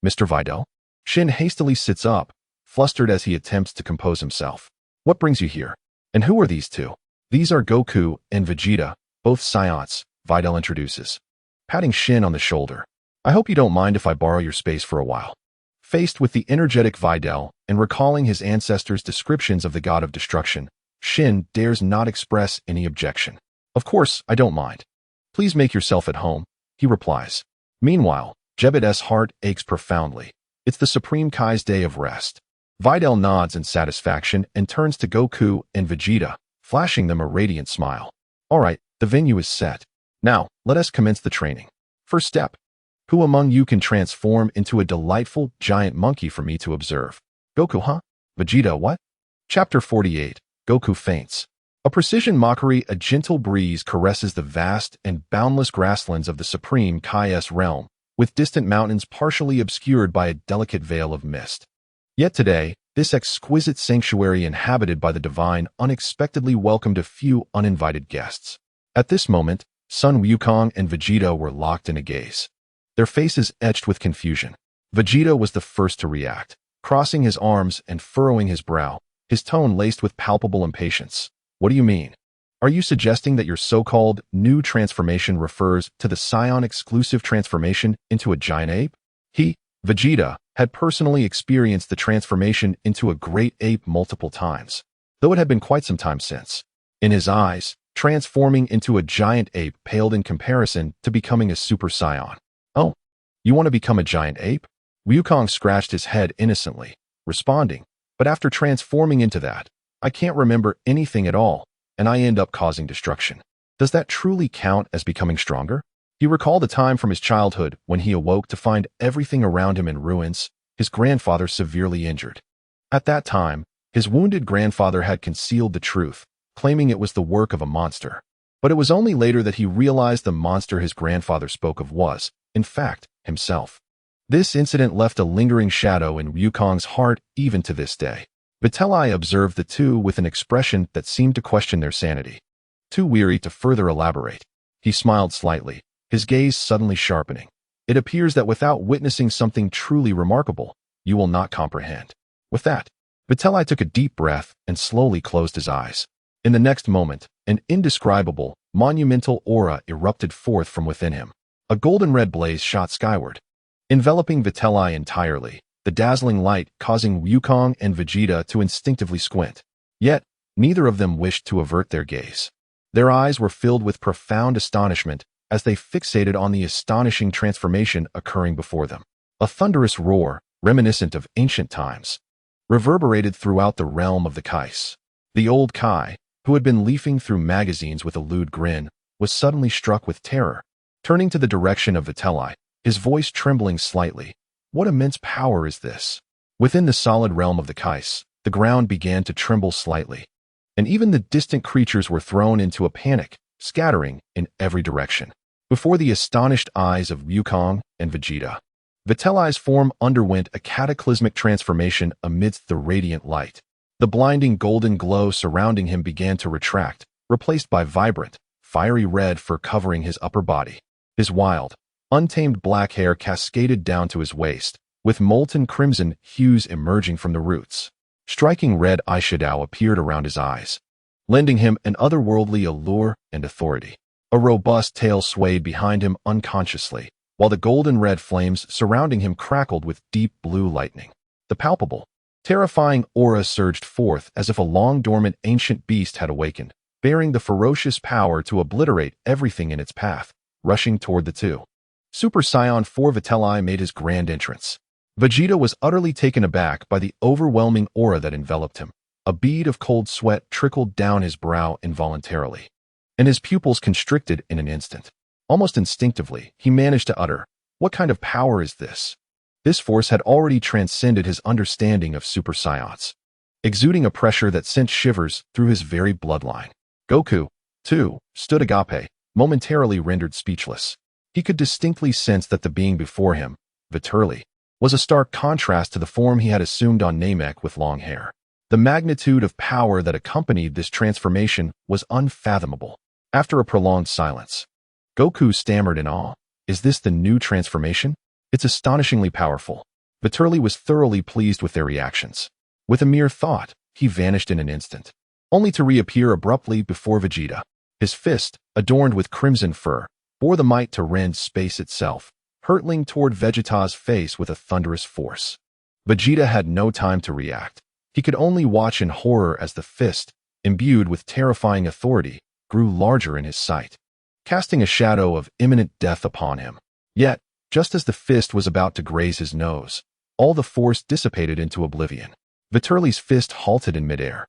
Mr. Videl? Shin hastily sits up, flustered as he attempts to compose himself. What brings you here? And who are these two? These are Goku and Vegeta, both Saiyans, Videl introduces, patting Shin on the shoulder. I hope you don't mind if I borrow your space for a while. Faced with the energetic Videl and recalling his ancestors' descriptions of the god of destruction, Shin dares not express any objection. Of course, I don't mind. Please make yourself at home, he replies. Meanwhile, Jebed's heart aches profoundly. It's the Supreme Kai's day of rest. Videl nods in satisfaction and turns to Goku and Vegeta, flashing them a radiant smile. All right, the venue is set. Now, let us commence the training. First step. Who among you can transform into a delightful giant monkey for me to observe? Goku, huh? Vegeta, what? Chapter 48. Goku faints. A precision mockery, a gentle breeze caresses the vast and boundless grasslands of the Supreme Kai's realm, with distant mountains partially obscured by a delicate veil of mist. Yet today, this exquisite sanctuary inhabited by the divine unexpectedly welcomed a few uninvited guests. At this moment, Sun Wukong and Vegeta were locked in a gaze, their faces etched with confusion. Vegeta was the first to react, crossing his arms and furrowing his brow, his tone laced with palpable impatience. What do you mean? Are you suggesting that your so-called new transformation refers to the Saiyan-exclusive transformation into a giant ape? He, Vegeta, had personally experienced the transformation into a great ape multiple times, though it had been quite some time since. In his eyes, transforming into a giant ape paled in comparison to becoming a Super Saiyan. Oh, you want to become a giant ape? Wukong scratched his head innocently, responding, but after transforming into that, I can't remember anything at all, and I end up causing destruction. Does that truly count as becoming stronger? He recalled a time from his childhood when he awoke to find everything around him in ruins, his grandfather severely injured. At that time, his wounded grandfather had concealed the truth, claiming it was the work of a monster. But it was only later that he realized the monster his grandfather spoke of was, in fact, himself. This incident left a lingering shadow in Wukong's heart even to this day. Vitali observed the two with an expression that seemed to question their sanity. Too weary to further elaborate, he smiled slightly, his gaze suddenly sharpening. It appears that without witnessing something truly remarkable, you will not comprehend. With that, Vitali took a deep breath and slowly closed his eyes. In the next moment, an indescribable, monumental aura erupted forth from within him. A golden red blaze shot skyward, enveloping Vitali entirely, the dazzling light causing Wukong and Vegeta to instinctively squint. Yet, neither of them wished to avert their gaze. Their eyes were filled with profound astonishment as they fixated on the astonishing transformation occurring before them. A thunderous roar, reminiscent of ancient times, reverberated throughout the realm of the Kais. The old Kai, who had been leafing through magazines with a lewd grin, was suddenly struck with terror. Turning to the direction of Vitali, his voice trembling slightly, "What immense power is this?" Within the solid realm of the Kais, the ground began to tremble slightly, and even the distant creatures were thrown into a panic, scattering in every direction. Before the astonished eyes of Wukong and Vegeta, Vitali's form underwent a cataclysmic transformation amidst the radiant light. The blinding golden glow surrounding him began to retract, replaced by vibrant, fiery red fur covering his upper body. His wild, untamed black hair cascaded down to his waist, with molten crimson hues emerging from the roots. Striking red eyeshadow appeared around his eyes, lending him an otherworldly allure and authority. A robust tail swayed behind him unconsciously, while the golden red flames surrounding him crackled with deep blue lightning. The palpable, terrifying aura surged forth as if a long-dormant ancient beast had awakened, bearing the ferocious power to obliterate everything in its path, rushing toward the two. Super Saiyan 4 Vitali made his grand entrance. Vegeta was utterly taken aback by the overwhelming aura that enveloped him. A bead of cold sweat trickled down his brow involuntarily, and his pupils constricted in an instant. Almost instinctively, he managed to utter, "What kind of power is this?" This force had already transcended his understanding of Super Saiyans, exuding a pressure that sent shivers through his very bloodline. Goku, too, stood agape, momentarily rendered speechless. He could distinctly sense that the being before him, Vitri, was a stark contrast to the form he had assumed on Namek with long hair. The magnitude of power that accompanied this transformation was unfathomable. After a prolonged silence, Goku stammered in awe, "Is this the new transformation? It's astonishingly powerful." Vitri was thoroughly pleased with their reactions. With a mere thought, he vanished in an instant, only to reappear abruptly before Vegeta. His fist, adorned with crimson fur, bore the might to rend space itself, hurtling toward Vegeta's face with a thunderous force. Vegeta had no time to react. He could only watch in horror as the fist, imbued with terrifying authority, grew larger in his sight, casting a shadow of imminent death upon him. Yet, just as the fist was about to graze his nose, all the force dissipated into oblivion. Vitri's fist halted in midair.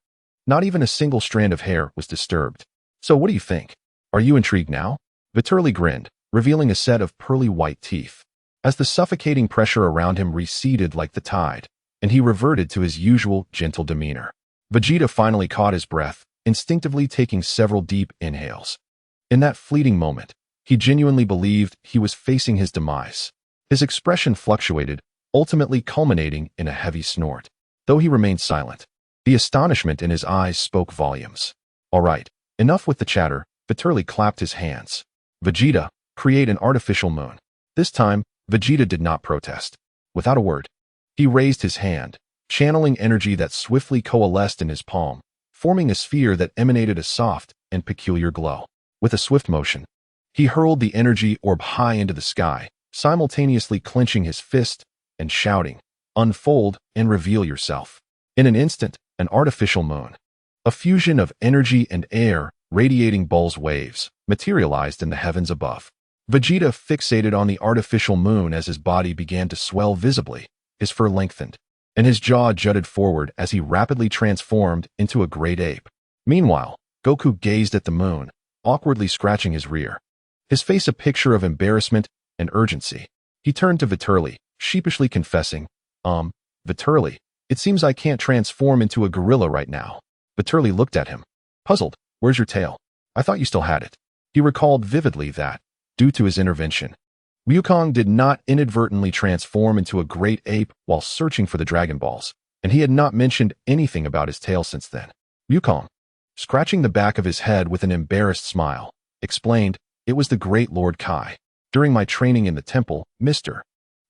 Not even a single strand of hair was disturbed. So what do you think? Are you intrigued now? Vitri grinned, revealing a set of pearly white teeth. As the suffocating pressure around him receded like the tide, and he reverted to his usual gentle demeanor, Vegeta finally caught his breath, instinctively taking several deep inhales. In that fleeting moment, he genuinely believed he was facing his demise. His expression fluctuated, ultimately culminating in a heavy snort. Though he remained silent, the astonishment in his eyes spoke volumes. All right, enough with the chatter. Vitri clapped his hands. Vegeta, create an artificial moon. This time, Vegeta did not protest. Without a word, he raised his hand, channeling energy that swiftly coalesced in his palm, forming a sphere that emanated a soft and peculiar glow. With a swift motion, he hurled the energy orb high into the sky, simultaneously clenching his fist and shouting, "Unfold and reveal yourself." In an instant, an artificial moon, a fusion of energy and air, radiating Bull's waves, materialized in the heavens above. Vegeta fixated on the artificial moon as his body began to swell visibly, his fur lengthened, and his jaw jutted forward as he rapidly transformed into a great ape. Meanwhile, Goku gazed at the moon, awkwardly scratching his rear, his face a picture of embarrassment and urgency. He turned to Vitri, sheepishly confessing, Vitri, it seems I can't transform into a gorilla right now." Vitri looked at him, puzzled. "Where's your tail? I thought you still had it." He recalled vividly that, due to his intervention, Wukong did not inadvertently transform into a great ape while searching for the Dragon Balls, and he had not mentioned anything about his tail since then. Wukong, scratching the back of his head with an embarrassed smile, explained, "It was the great Lord Kai. During my training in the temple, Mr.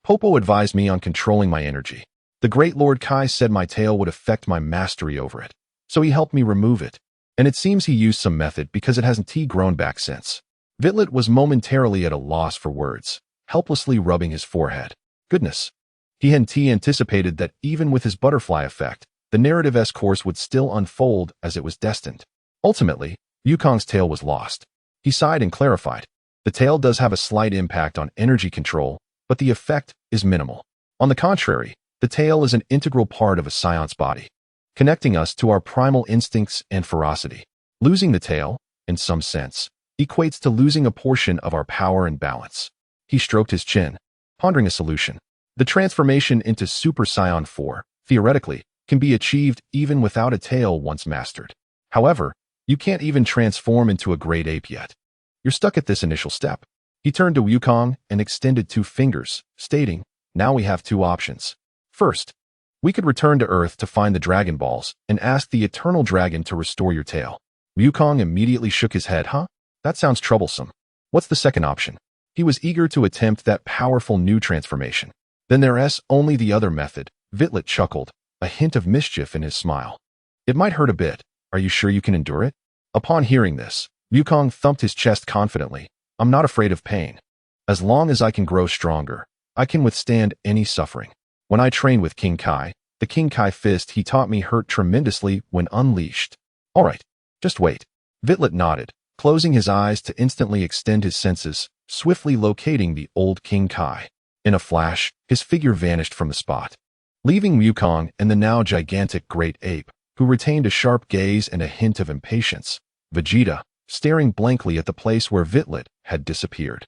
Popo advised me on controlling my energy. The great Lord Kai said my tail would affect my mastery over it, so he helped me remove it. And it seems he used some method because it hasn't grown back since." Vitli was momentarily at a loss for words, helplessly rubbing his forehead. Goodness. He hadn't anticipated that even with his butterfly effect, the narrative's course would still unfold as it was destined. Ultimately, Wukong's tail was lost. He sighed and clarified. The tail does have a slight impact on energy control, but the effect is minimal. On the contrary, the tail is an integral part of a Saiyan's body, connecting us to our primal instincts and ferocity. Losing the tail, in some sense, equates to losing a portion of our power and balance. He stroked his chin, pondering a solution. The transformation into Super Saiyan 4, theoretically, can be achieved even without a tail once mastered. However, you can't even transform into a great ape yet. You're stuck at this initial step. He turned to Wukong and extended 2 fingers, stating, "Now we have 2 options. First, we could return to Earth to find the Dragon Balls and ask the Eternal Dragon to restore your tail." Wukong immediately shook his head. "Huh? That sounds troublesome. What's the second option?" He was eager to attempt that powerful new transformation. "Then there's only the other method." Vitli chuckled, a hint of mischief in his smile. "It might hurt a bit. Are you sure you can endure it?" Upon hearing this, Wukong thumped his chest confidently. "I'm not afraid of pain. As long as I can grow stronger, I can withstand any suffering. When I trained with King Kai, the King Kai fist he taught me hurt tremendously when unleashed." "All right, just wait." Vitli nodded, closing his eyes to instantly extend his senses, swiftly locating the old King Kai. In a flash, his figure vanished from the spot, leaving Wukong and the now gigantic great ape, who retained a sharp gaze and a hint of impatience, Vegeta, staring blankly at the place where Vitli had disappeared.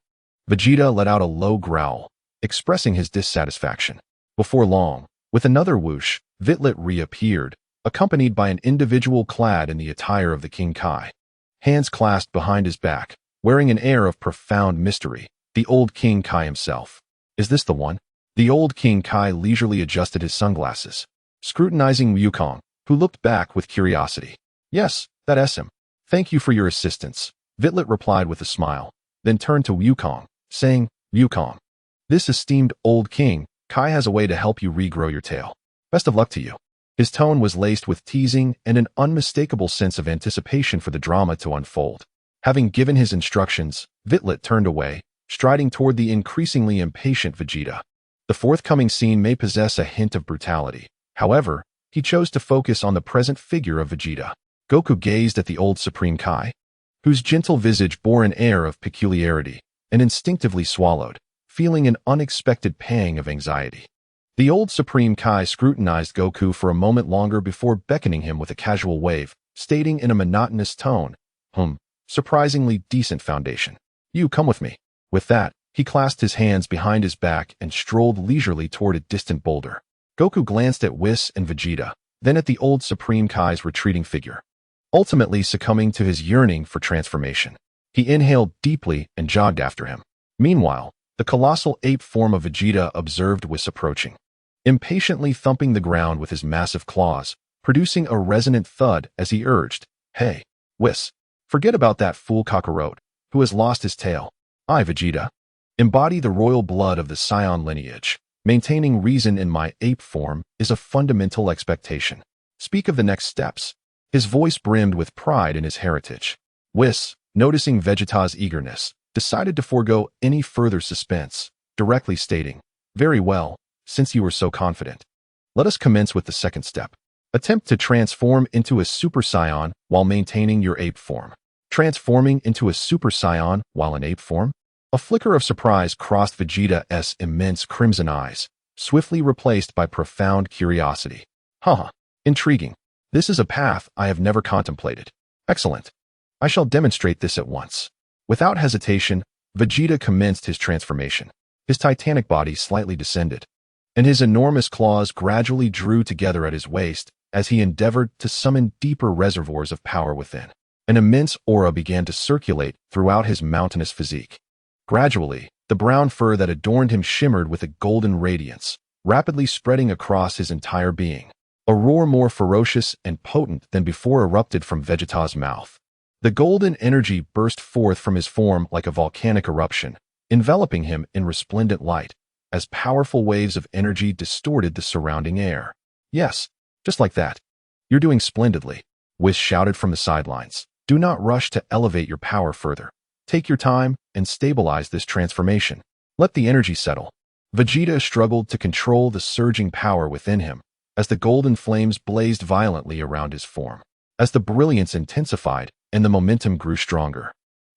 Vegeta let out a low growl, expressing his dissatisfaction. Before long, with another whoosh, Vitli reappeared, accompanied by an individual clad in the attire of the King Kai, hands clasped behind his back, wearing an air of profound mystery, the old King Kai himself. "Is this the one?" The old King Kai leisurely adjusted his sunglasses, scrutinizing Wukong, who looked back with curiosity. "Yes, that's him. Thank you for your assistance," Vitli replied with a smile, then turned to Wukong, saying, "Wukong, this esteemed old king Kai has a way to help you regrow your tail. Best of luck to you. His tone was laced with teasing and an unmistakable sense of anticipation for the drama to unfold. Having given his instructions, Vitli turned away, striding toward the increasingly impatient Vegeta. The forthcoming scene may possess a hint of brutality. However, he chose to focus on the present figure of Vegeta. Goku gazed at the old Supreme Kai, whose gentle visage bore an air of peculiarity, and instinctively swallowed, feeling an unexpected pang of anxiety. The old Supreme Kai scrutinized Goku for a moment longer before beckoning him with a casual wave, stating in a monotonous tone, surprisingly decent foundation. You come with me. With that, he clasped his hands behind his back and strolled leisurely toward a distant boulder. Goku glanced at Whis and Vegeta, then at the old Supreme Kai's retreating figure. Ultimately succumbing to his yearning for transformation, he inhaled deeply and jogged after him. Meanwhile, the colossal ape form of Vegeta observed Whis approaching, impatiently thumping the ground with his massive claws, producing a resonant thud as he urged, "Hey, Whis, forget about that fool Kakarot, who has lost his tail. I, Vegeta, embody the royal blood of the Saiyan lineage. Maintaining reason in my ape form is a fundamental expectation. Speak of the next steps." His voice brimmed with pride in his heritage. Whis, noticing Vegeta's eagerness, decided to forego any further suspense, directly stating, "Very well, since you are so confident. Let us commence with the second step. Attempt to transform into a Super Saiyan while maintaining your ape form." Transforming into a Super Saiyan while in ape form? A flicker of surprise crossed Vegeta's immense crimson eyes, swiftly replaced by profound curiosity. Intriguing. This is a path I have never contemplated. Excellent. I shall demonstrate this at once. Without hesitation, Vegeta commenced his transformation. His titanic body slightly descended, and his enormous claws gradually drew together at his waist as he endeavored to summon deeper reservoirs of power within. An immense aura began to circulate throughout his mountainous physique. Gradually, the brown fur that adorned him shimmered with a golden radiance, rapidly spreading across his entire being. A roar more ferocious and potent than before erupted from Vegeta's mouth. The golden energy burst forth from his form like a volcanic eruption, enveloping him in resplendent light, as powerful waves of energy distorted the surrounding air. "Yes, just like that. You're doing splendidly," Whis shouted from the sidelines. "Do not rush to elevate your power further. Take your time and stabilize this transformation. Let the energy settle." Vegeta struggled to control the surging power within him, as the golden flames blazed violently around his form. As the brilliance intensified and the momentum grew stronger,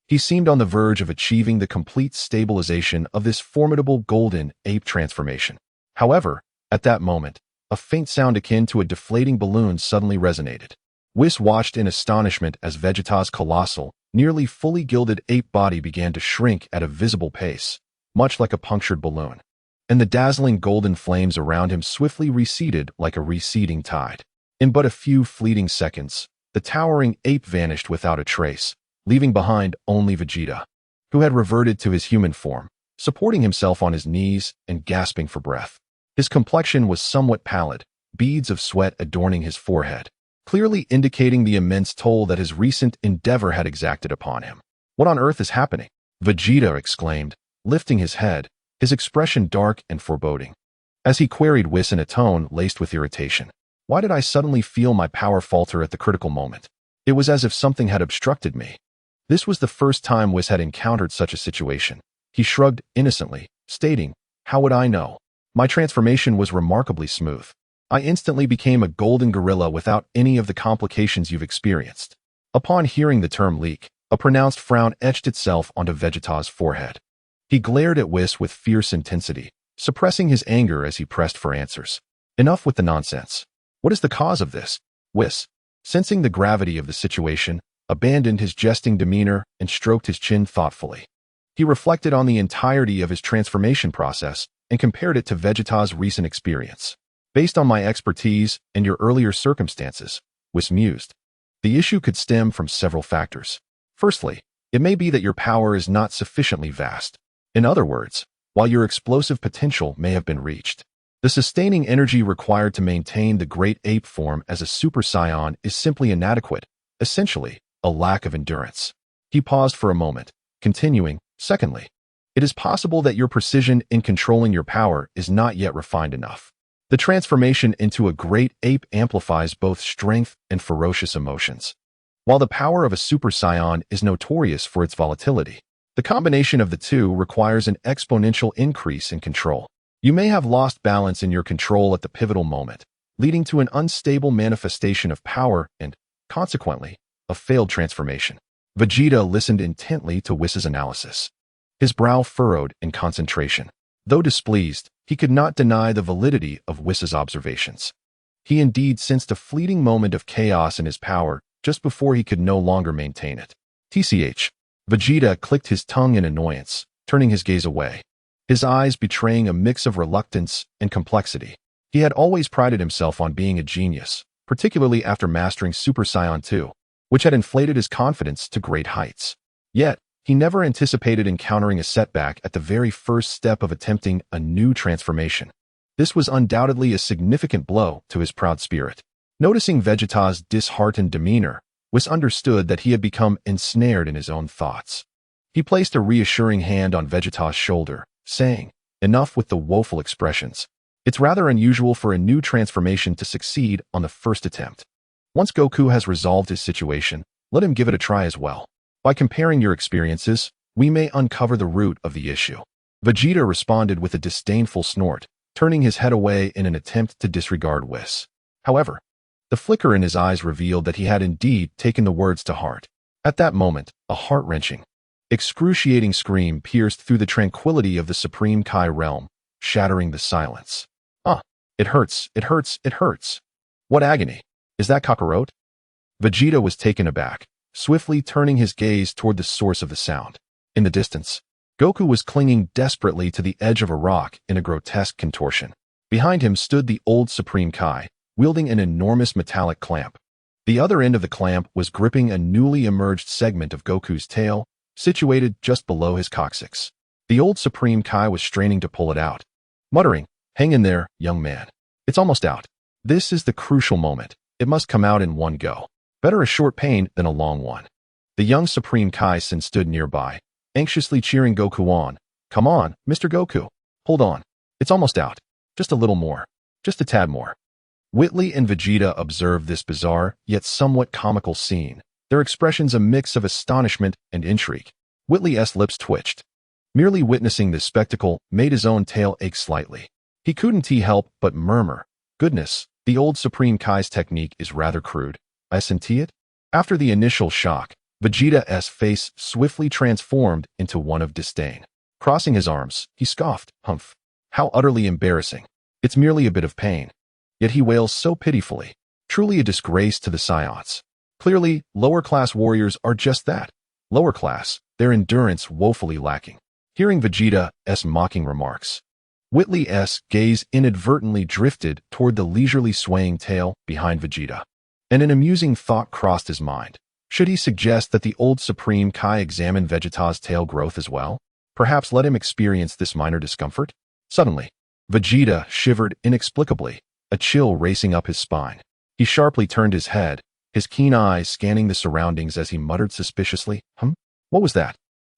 he seemed on the verge of achieving the complete stabilization of this formidable golden ape transformation. However, at that moment, a faint sound akin to a deflating balloon suddenly resonated. Whis watched in astonishment as Vegeta's colossal, nearly fully gilded ape body began to shrink at a visible pace, much like a punctured balloon, and the dazzling golden flames around him swiftly receded like a receding tide. In but a few fleeting seconds, the towering ape vanished without a trace, leaving behind only Vegeta, who had reverted to his human form, supporting himself on his knees and gasping for breath. His complexion was somewhat pallid, beads of sweat adorning his forehead, clearly indicating the immense toll that his recent endeavor had exacted upon him. "What on earth is happening?" Vegeta exclaimed, lifting his head, his expression dark and foreboding, as he queried Whis in a tone laced with irritation. "Why did I suddenly feel my power falter at the critical moment? It was as if something had obstructed me." This was the first time Whis had encountered such a situation. He shrugged innocently, stating, "How would I know? My transformation was remarkably smooth. I instantly became a golden gorilla without any of the complications you've experienced." Upon hearing the term leak, a pronounced frown etched itself onto Vegeta's forehead. He glared at Whis with fierce intensity, suppressing his anger as he pressed for answers. "Enough with the nonsense. What is the cause of this?" Whis, sensing the gravity of the situation, abandoned his jesting demeanor and stroked his chin thoughtfully. He reflected on the entirety of his transformation process and compared it to Vegeta's recent experience. "Based on my expertise and your earlier circumstances," Whis mused, "the issue could stem from several factors. Firstly, it may be that your power is not sufficiently vast. In other words, while your explosive potential may have been reached, the sustaining energy required to maintain the great ape form as a Super Saiyan is simply inadequate, essentially, a lack of endurance." He paused for a moment, continuing, "Secondly, It is possible that your precision in controlling your power is not yet refined enough. The transformation into a great ape amplifies both strength and ferocious emotions. While the power of a Super Saiyan is notorious for its volatility, the combination of the two requires an exponential increase in control. You may have lost balance in your control at the pivotal moment, leading to an unstable manifestation of power and, consequently, a failed transformation. Vegeta listened intently to Whis' analysis. His brow furrowed in concentration. Though displeased, he could not deny the validity of Whis' observations. He indeed sensed a fleeting moment of chaos in his power just before he could no longer maintain it. TCH. Vegeta clicked his tongue in annoyance, turning his gaze away, his eyes betraying a mix of reluctance and complexity. He had always prided himself on being a genius, particularly after mastering Super Saiyan 2, which had inflated his confidence to great heights. Yet, he never anticipated encountering a setback at the very first step of attempting a new transformation. This was undoubtedly a significant blow to his proud spirit. Noticing Vegeta's disheartened demeanor, Whis understood that he had become ensnared in his own thoughts. He placed a reassuring hand on Vegeta's shoulder, saying, "Enough with the woeful expressions. It's rather unusual for a new transformation to succeed on the first attempt. Once Goku has resolved his situation, let him give it a try as well. By comparing your experiences, we may uncover the root of the issue." Vegeta responded with a disdainful snort, turning his head away in an attempt to disregard Whis. However, the flicker in his eyes revealed that he had indeed taken the words to heart. At that moment, a heart-wrenching, excruciating scream pierced through the tranquility of the Supreme Kai realm, shattering the silence. It hurts, it hurts, it hurts. What agony? Is that Kakarot? Vegeta was taken aback, swiftly turning his gaze toward the source of the sound. In the distance, Goku was clinging desperately to the edge of a rock in a grotesque contortion. Behind him stood the old Supreme Kai, wielding an enormous metallic clamp. The other end of the clamp was gripping a newly emerged segment of Goku's tail, situated just below his coccyx. The old Supreme Kai was straining to pull it out, muttering, "Hang in there, young man. It's almost out. This is the crucial moment. It must come out in one go. Better a short pain than a long one." The young Supreme Kai-sen stood nearby, anxiously cheering Goku on. "Come on, Mr. Goku. Hold on. It's almost out. Just a little more. Just a tad more." Witley and Vegeta observed this bizarre, yet somewhat comical scene, their expressions a mix of astonishment and intrigue. Witley's lips twitched. Merely witnessing this spectacle made his own tail ache slightly. He couldn't help but murmur, "Goodness, the old Supreme Kai's technique is rather crude. I senti it?" After the initial shock, Vegeta's face swiftly transformed into one of disdain. Crossing his arms, he scoffed, "Hmph. How utterly embarrassing. It's merely a bit of pain." Yet he wails so pitifully. Truly a disgrace to the Saiyans. Clearly, lower-class warriors are just that. Lower class, their endurance woefully lacking. Hearing Vegeta's mocking remarks, Witley's gaze inadvertently drifted toward the leisurely swaying tail behind Vegeta. And an amusing thought crossed his mind. Should he suggest that the old Supreme Kai examine Vegeta's tail growth as well? Perhaps let him experience this minor discomfort? Suddenly, Vegeta shivered inexplicably, a chill racing up his spine. He sharply turned his head, his keen eyes scanning the surroundings as he muttered suspiciously, What was that?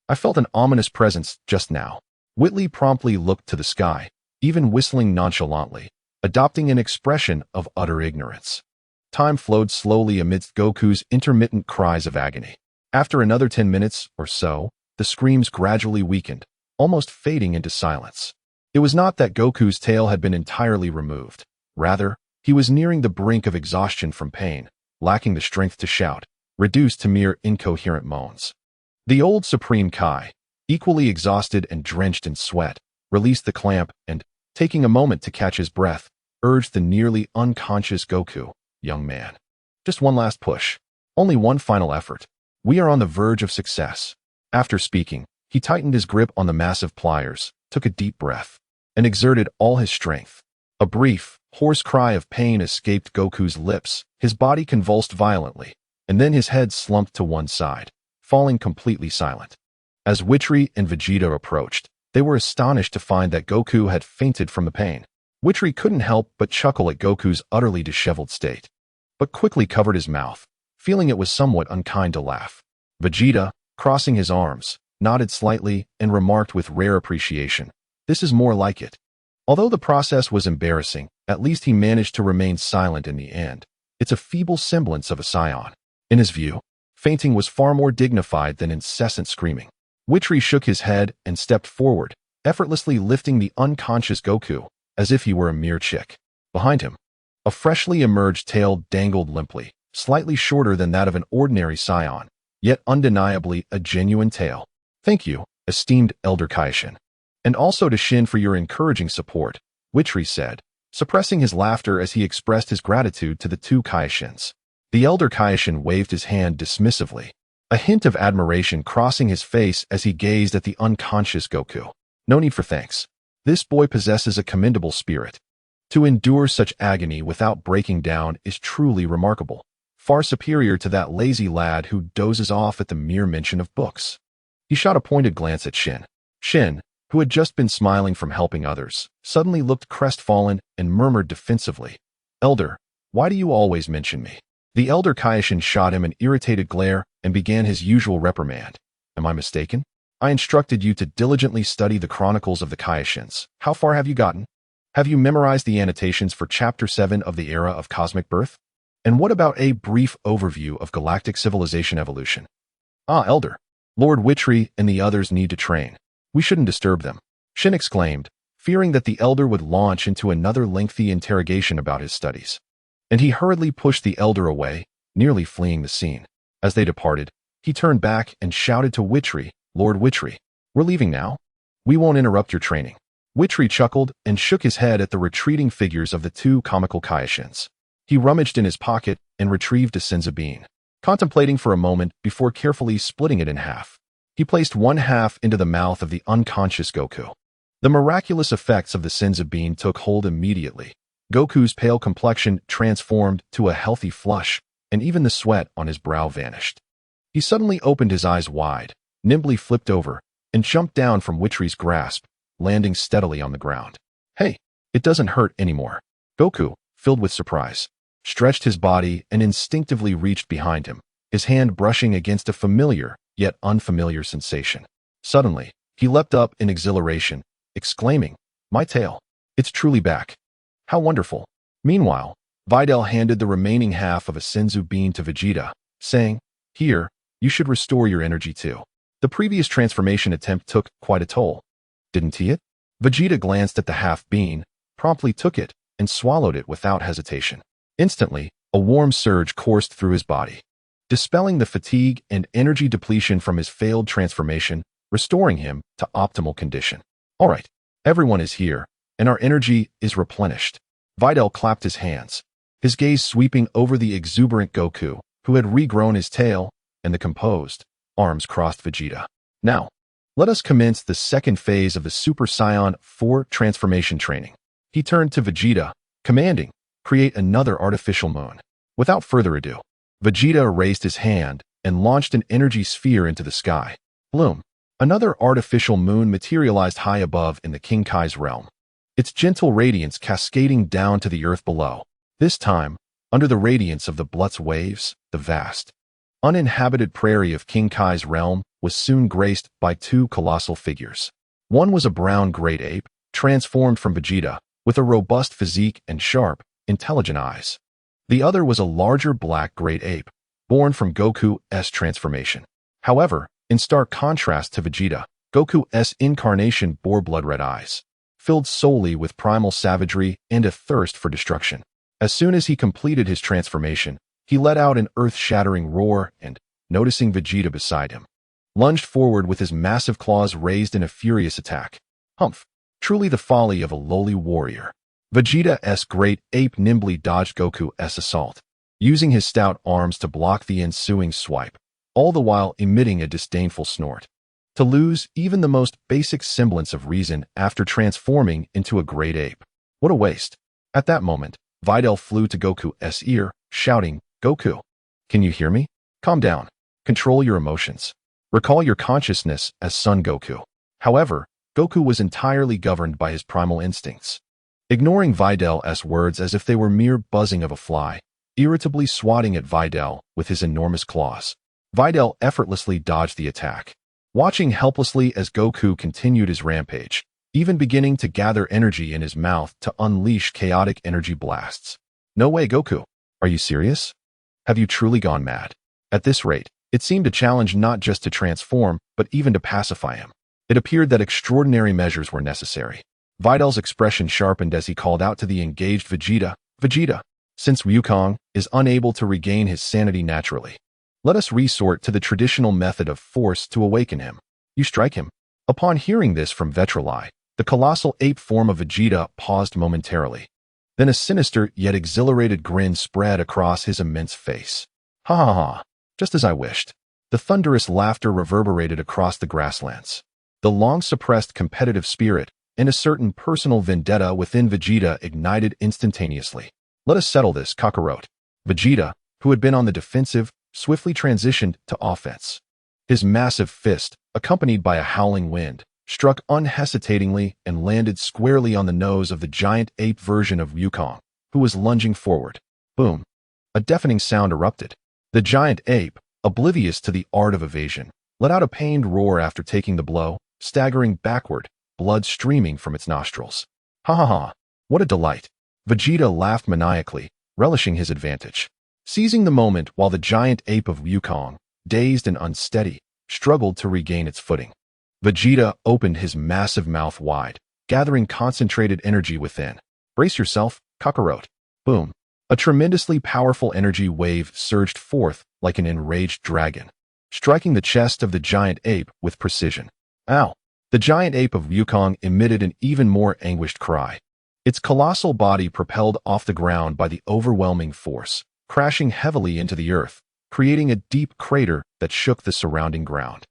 I felt an ominous presence just now." Witley promptly looked to the sky, even whistling nonchalantly, adopting an expression of utter ignorance. Time flowed slowly amidst Goku's intermittent cries of agony. After another 10 minutes or so, the screams gradually weakened, almost fading into silence. It was not that Goku's tail had been entirely removed. Rather, he was nearing the brink of exhaustion from pain, lacking the strength to shout, reduced to mere incoherent moans. The old Supreme Kai, equally exhausted and drenched in sweat, released the clamp and, taking a moment to catch his breath, urged the nearly unconscious Goku, "Young man. Just one last push. Only one final effort. We are on the verge of success." After speaking, he tightened his grip on the massive pliers, took a deep breath, and exerted all his strength. A brief, hoarse cry of pain escaped Goku's lips, his body convulsed violently, and then his head slumped to one side, falling completely silent. As Vitri and Vegeta approached, they were astonished to find that Goku had fainted from the pain. Vitri couldn't help but chuckle at Goku's utterly disheveled state, but quickly covered his mouth, feeling it was somewhat unkind to laugh. Vegeta, crossing his arms, nodded slightly, and remarked with rare appreciation, "This is more like it." Although the process was embarrassing, at least he managed to remain silent in the end. It's a feeble semblance of a Saiyan. In his view, fainting was far more dignified than incessant screaming. Vitri shook his head and stepped forward, effortlessly lifting the unconscious Goku, as if he were a mere chick. Behind him, a freshly emerged tail dangled limply, slightly shorter than that of an ordinary Saiyan, yet undeniably a genuine tail. "Thank you, esteemed Elder Kaishin. And also to Shin for your encouraging support," Vitri said, suppressing his laughter as he expressed his gratitude to the two Kaishins. The Elder Kaishin waved his hand dismissively, a hint of admiration crossing his face as he gazed at the unconscious Goku. "No need for thanks. This boy possesses a commendable spirit. To endure such agony without breaking down is truly remarkable, far superior to that lazy lad who dozes off at the mere mention of books." He shot a pointed glance at Shin. Shin, who had just been smiling from helping others, suddenly looked crestfallen and murmured defensively, "Elder, why do you always mention me?" The Elder Kaishin shot him an irritated glare and began his usual reprimand. "Am I mistaken? I instructed you to diligently study the chronicles of the Kaishins. How far have you gotten? Have you memorized the annotations for Chapter 7 of the Era of Cosmic Birth? And what about a brief overview of galactic civilization evolution?" "Ah, Elder, Lord Vitri and the others need to train. We shouldn't disturb them," Shin exclaimed, fearing that the Elder would launch into another lengthy interrogation about his studies. And he hurriedly pushed the Elder away, nearly fleeing the scene. As they departed, he turned back and shouted to Vitri, "Lord Vitri, we're leaving now. We won't interrupt your training." Vitri chuckled and shook his head at the retreating figures of the two comical Kaishins. He rummaged in his pocket and retrieved a Senzu bean, contemplating for a moment before carefully splitting it in half. He placed one half into the mouth of the unconscious Goku. The miraculous effects of the Senzu bean took hold immediately. Goku's pale complexion transformed to a healthy flush, and even the sweat on his brow vanished. He suddenly opened his eyes wide, nimbly flipped over, and jumped down from Vitri's grasp, landing steadily on the ground. "Hey, it doesn't hurt anymore." Goku, filled with surprise, stretched his body and instinctively reached behind him, his hand brushing against a familiar, yet unfamiliar sensation. Suddenly, he leapt up in exhilaration, exclaiming, "My tail! It's truly back! How wonderful!" Meanwhile, Videl handed the remaining half of a Senzu bean to Vegeta, saying, "Here, you should restore your energy too. The previous transformation attempt took quite a toll. Didn't he it?" Vegeta glanced at the half bean, promptly took it, and swallowed it without hesitation. Instantly, a warm surge coursed through his body, dispelling the fatigue and energy depletion from his failed transformation, restoring him to optimal condition. "All right, everyone is here, and our energy is replenished." Videl clapped his hands, his gaze sweeping over the exuberant Goku, who had regrown his tail, and the composed, arms-crossed Vegeta. "Now, let us commence the second phase of the Super Saiyan 4 transformation training." He turned to Vegeta, commanding, "Create another artificial moon." Without further ado, Vegeta raised his hand and launched an energy sphere into the sky. Bloom. Another artificial moon materialized high above in the King Kai's realm, its gentle radiance cascading down to the earth below. This time, under the radiance of the Blutz waves, the vast, uninhabited prairie of King Kai's realm was soon graced by two colossal figures. One was a brown great ape, transformed from Vegeta, with a robust physique and sharp, intelligent eyes. The other was a larger black great ape, born from Goku's transformation. However, in stark contrast to Vegeta, Goku's incarnation bore blood-red eyes, filled solely with primal savagery and a thirst for destruction. As soon as he completed his transformation, he let out an earth-shattering roar and, noticing Vegeta beside him, lunged forward with his massive claws raised in a furious attack. Humph! Truly the folly of a lowly warrior. Vegeta's great ape nimbly dodged Goku's assault, using his stout arms to block the ensuing swipe, all the while emitting a disdainful snort. To lose even the most basic semblance of reason after transforming into a great ape. What a waste. At that moment, Videl flew to Goku's ear, shouting, "Goku, can you hear me? Calm down. Control your emotions. Recall your consciousness as Son Goku." However, Goku was entirely governed by his primal instincts. Ignoring Videl's words as if they were mere buzzing of a fly, irritably swatting at Videl with his enormous claws, Videl effortlessly dodged the attack. watching helplessly as Goku continued his rampage, even beginning to gather energy in his mouth to unleash chaotic energy blasts. No way, Goku. Are you serious? Have you truly gone mad? At this rate, it seemed a challenge not just to transform, but even to pacify him. It appeared that extraordinary measures were necessary. Vidal's expression sharpened as he called out to the engaged Vegeta, Vegeta, since Wukong is unable to regain his sanity naturally, let us resort to the traditional method of force to awaken him. You strike him. Upon hearing this from Vitri, the colossal ape form of Vegeta paused momentarily. Then a sinister yet exhilarated grin spread across his immense face. Ha ha ha, just as I wished. The thunderous laughter reverberated across the grasslands. The long-suppressed competitive spirit and a certain personal vendetta within Vegeta ignited instantaneously. Let us settle this, Kakarot. Vegeta, who had been on the defensive, swiftly transitioned to offense. His massive fist, accompanied by a howling wind, struck unhesitatingly and landed squarely on the nose of the giant ape version of Wukong, who was lunging forward. Boom! A deafening sound erupted. The giant ape, oblivious to the art of evasion, let out a pained roar after taking the blow, staggering backward, blood streaming from its nostrils. Ha ha ha! What a delight! Vegeta laughed maniacally, relishing his advantage. Seizing the moment while the giant ape of Wukong, dazed and unsteady, struggled to regain its footing. Vegeta opened his massive mouth wide, gathering concentrated energy within. Brace yourself, Kakarot. Boom. A tremendously powerful energy wave surged forth like an enraged dragon, striking the chest of the giant ape with precision. Ow! The giant ape of Wukong emitted an even more anguished cry. Its colossal body propelled off the ground by the overwhelming force, crashing heavily into the earth, creating a deep crater that shook the surrounding ground.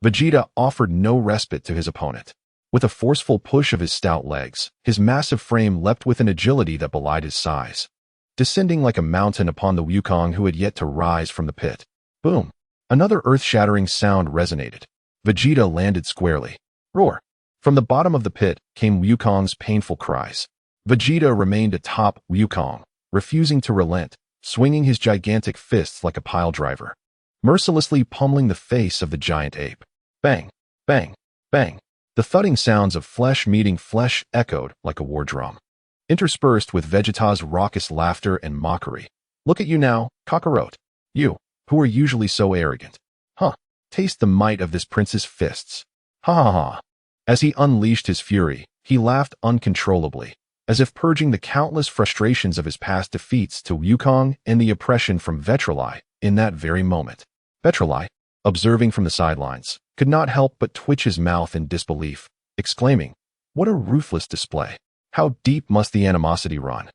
Vegeta offered no respite to his opponent. With a forceful push of his stout legs, his massive frame leapt with an agility that belied his size, descending like a mountain upon the Wukong who had yet to rise from the pit. Boom! Another earth-shattering sound resonated. Vegeta landed squarely. Roar! From the bottom of the pit came Wukong's painful cries. Vegeta remained atop Wukong, refusing to relent, swinging his gigantic fists like a pile driver, mercilessly pummeling the face of the giant ape. Bang! Bang! Bang! The thudding sounds of flesh meeting flesh echoed like a war drum, interspersed with Vegeta's raucous laughter and mockery. Look at you now, Kakarot. You, who are usually so arrogant. Huh, taste the might of this prince's fists. Ha ha ha. As he unleashed his fury, he laughed uncontrollably, as if purging the countless frustrations of his past defeats to Wukong and the oppression from Vitri in that very moment. Vitri, observing from the sidelines, could not help but twitch his mouth in disbelief, exclaiming, "What a ruthless display! How deep must the animosity run?"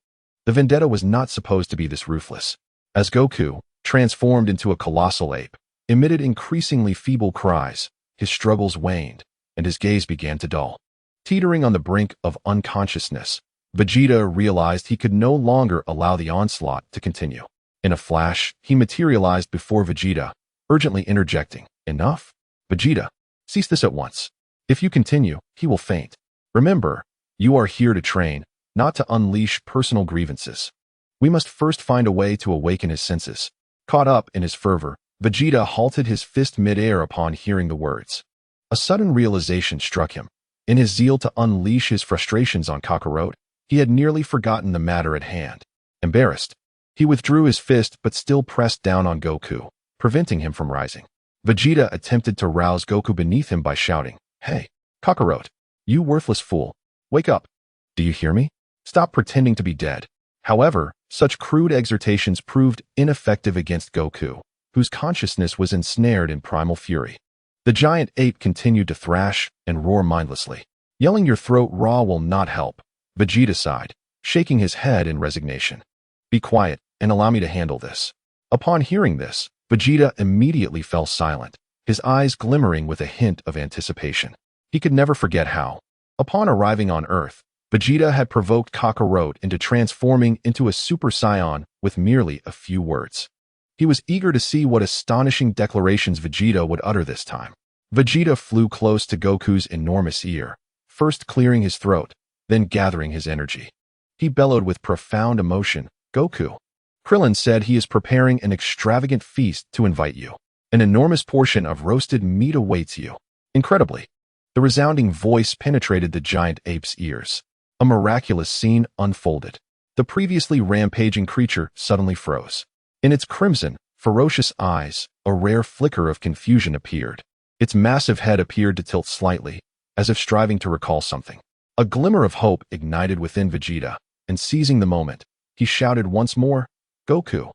The vendetta was not supposed to be this ruthless. As Goku, transformed into a colossal ape, emitted increasingly feeble cries, his struggles waned, and his gaze began to dull. Teetering on the brink of unconsciousness, Vegeta realized he could no longer allow the onslaught to continue. In a flash, he materialized before Vegeta, urgently interjecting, "Enough? Vegeta, cease this at once. If you continue, he will faint. Remember, you are here to train, not to unleash personal grievances. We must first find a way to awaken his senses." Caught up in his fervor, Vegeta halted his fist mid-air upon hearing the words. A sudden realization struck him. In his zeal to unleash his frustrations on Kakarot, he had nearly forgotten the matter at hand. Embarrassed, he withdrew his fist but still pressed down on Goku, preventing him from rising. Vegeta attempted to rouse Goku beneath him by shouting, "Hey, Kakarot, you worthless fool. Wake up. Do you hear me? Stop pretending to be dead." However, such crude exhortations proved ineffective against Goku, whose consciousness was ensnared in primal fury. The giant ape continued to thrash and roar mindlessly. Yelling your throat raw will not help, Vegeta sighed, shaking his head in resignation. Be quiet and allow me to handle this. Upon hearing this, Vegeta immediately fell silent, his eyes glimmering with a hint of anticipation. He could never forget how, upon arriving on Earth, Vegeta had provoked Kakarot into transforming into a Super Saiyan with merely a few words. He was eager to see what astonishing declarations Vegeta would utter this time. Vegeta flew close to Goku's enormous ear, first clearing his throat, then gathering his energy. He bellowed with profound emotion, "Goku, Krillin said he is preparing an extravagant feast to invite you. An enormous portion of roasted meat awaits you. Incredibly, the resounding voice penetrated the giant ape's ears. A miraculous scene unfolded. The previously rampaging creature suddenly froze. In its crimson, ferocious eyes, a rare flicker of confusion appeared. Its massive head appeared to tilt slightly, as if striving to recall something. A glimmer of hope ignited within Vegeta, and seizing the moment, he shouted once more, "Goku!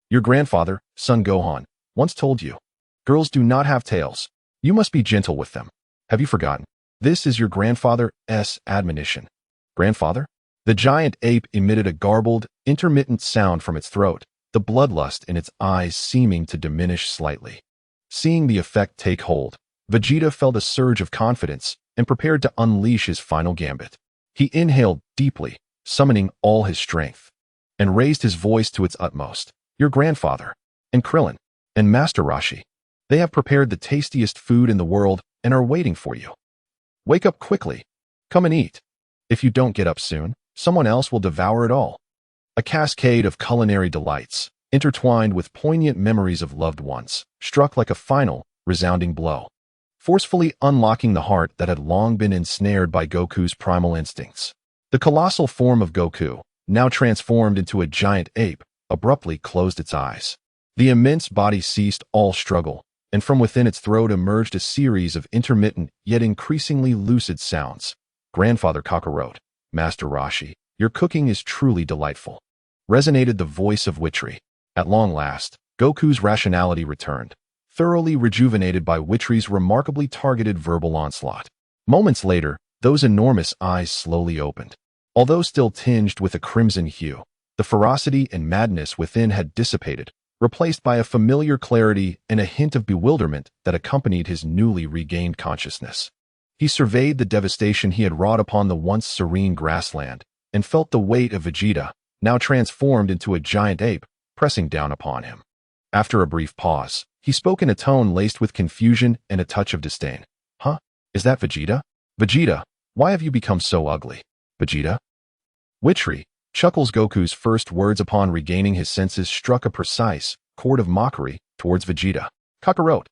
Your grandfather, Son Gohan, once told you, girls do not have tails. You must be gentle with them. Have you forgotten? This is your grandfather's admonition." Grandfather? The giant ape emitted a garbled, intermittent sound from its throat, the bloodlust in its eyes seeming to diminish slightly. Seeing the effect take hold, Vegeta felt a surge of confidence and prepared to unleash his final gambit. He inhaled deeply, summoning all his strength, and raised his voice to its utmost. "Your grandfather, and Krillin, and Master Roshi, they have prepared the tastiest food in the world and are waiting for you. Wake up quickly. Come and eat. If you don't get up soon, someone else will devour it all." A cascade of culinary delights, intertwined with poignant memories of loved ones, struck like a final, resounding blow, forcefully unlocking the heart that had long been ensnared by Goku's primal instincts. The colossal form of Goku, now transformed into a giant ape, abruptly closed its eyes. The immense body ceased all struggle, and from within its throat emerged a series of intermittent yet increasingly lucid sounds. "Grandfather Kakarot, Master Roshi, your cooking is truly delightful," resonated the voice of Vitri. At long last, Goku's rationality returned, thoroughly rejuvenated by Vitri's remarkably targeted verbal onslaught. Moments later, those enormous eyes slowly opened. Although still tinged with a crimson hue, the ferocity and madness within had dissipated, replaced by a familiar clarity and a hint of bewilderment that accompanied his newly regained consciousness. He surveyed the devastation he had wrought upon the once serene grassland, and felt the weight of Vegeta, now transformed into a giant ape, pressing down upon him. After a brief pause, he spoke in a tone laced with confusion and a touch of disdain. "Huh? Is that Vegeta? Vegeta, why have you become so ugly? Vegeta?" Vitri, chuckles. Goku's first words upon regaining his senses struck a precise chord of mockery towards Vegeta. Kakarot.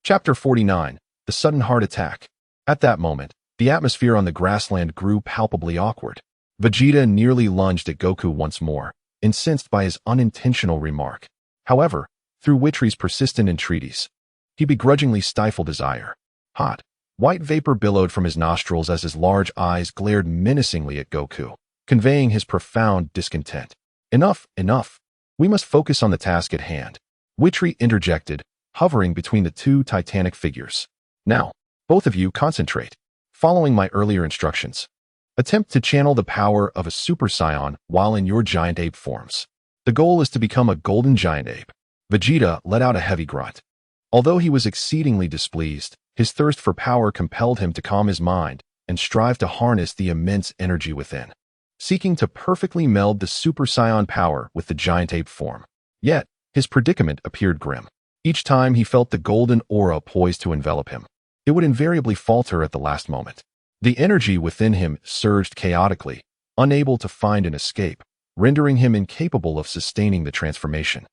Chapter 49, The Sudden Heart Attack. At that moment, the atmosphere on the grassland grew palpably awkward. Vegeta nearly lunged at Goku once more, incensed by his unintentional remark. However, through Vitri's persistent entreaties, he begrudgingly stifled his ire. Hot, white vapor billowed from his nostrils as his large eyes glared menacingly at Goku, conveying his profound discontent. "Enough, enough. We must focus on the task at hand," Vitri interjected, hovering between the two titanic figures. "Now, both of you concentrate. Following my earlier instructions, attempt to channel the power of a Super Saiyan while in your giant ape forms. The goal is to become a golden giant ape." Vegeta let out a heavy grunt. Although he was exceedingly displeased, his thirst for power compelled him to calm his mind and strive to harness the immense energy within, seeking to perfectly meld the Super Saiyan power with the giant ape form. Yet, his predicament appeared grim. Each time he felt the golden aura poised to envelop him, it would invariably falter at the last moment. The energy within him surged chaotically, unable to find an escape, rendering him incapable of sustaining the transformation,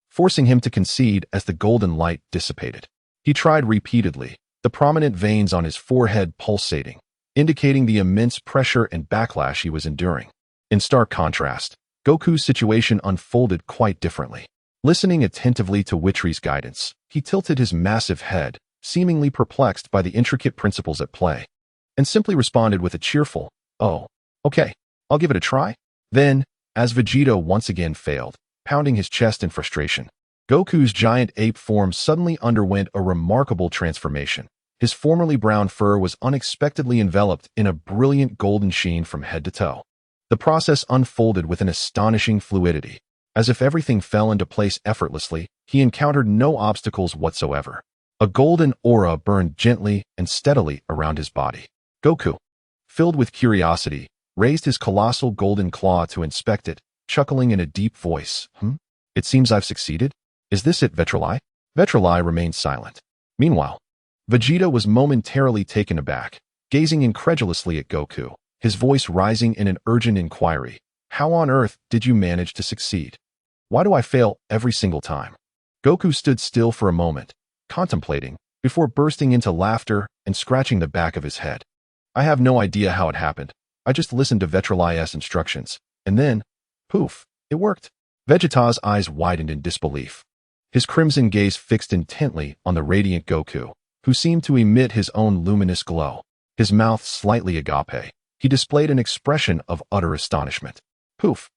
forcing him to concede as the golden light dissipated. He tried repeatedly, the prominent veins on his forehead pulsating, indicating the immense pressure and backlash he was enduring. In stark contrast, Goku's situation unfolded quite differently. Listening attentively to Vitri's guidance, he tilted his massive head, seemingly perplexed by the intricate principles at play, and simply responded with a cheerful, "Oh, okay, I'll give it a try." Then, as Vegeta once again failed, pounding his chest in frustration, Goku's giant ape form suddenly underwent a remarkable transformation. His formerly brown fur was unexpectedly enveloped in a brilliant golden sheen from head to toe. The process unfolded with an astonishing fluidity. As if everything fell into place effortlessly, he encountered no obstacles whatsoever. A golden aura burned gently and steadily around his body. Goku, filled with curiosity, raised his colossal golden claw to inspect it, chuckling in a deep voice. It seems I've succeeded? Is this it, Vitri?" Vitri remained silent. Meanwhile, Vegeta was momentarily taken aback, gazing incredulously at Goku, his voice rising in an urgent inquiry. "How on earth did you manage to succeed? Why do I fail every single time?" Goku stood still for a moment, contemplating, before bursting into laughter and scratching the back of his head. I have no idea how it happened. I just listened to Vitri's instructions, and then, poof, it worked. Vegeta's eyes widened in disbelief. His crimson gaze fixed intently on the radiant Goku, who seemed to emit his own luminous glow. His mouth slightly agape. He displayed an expression of utter astonishment. Poof.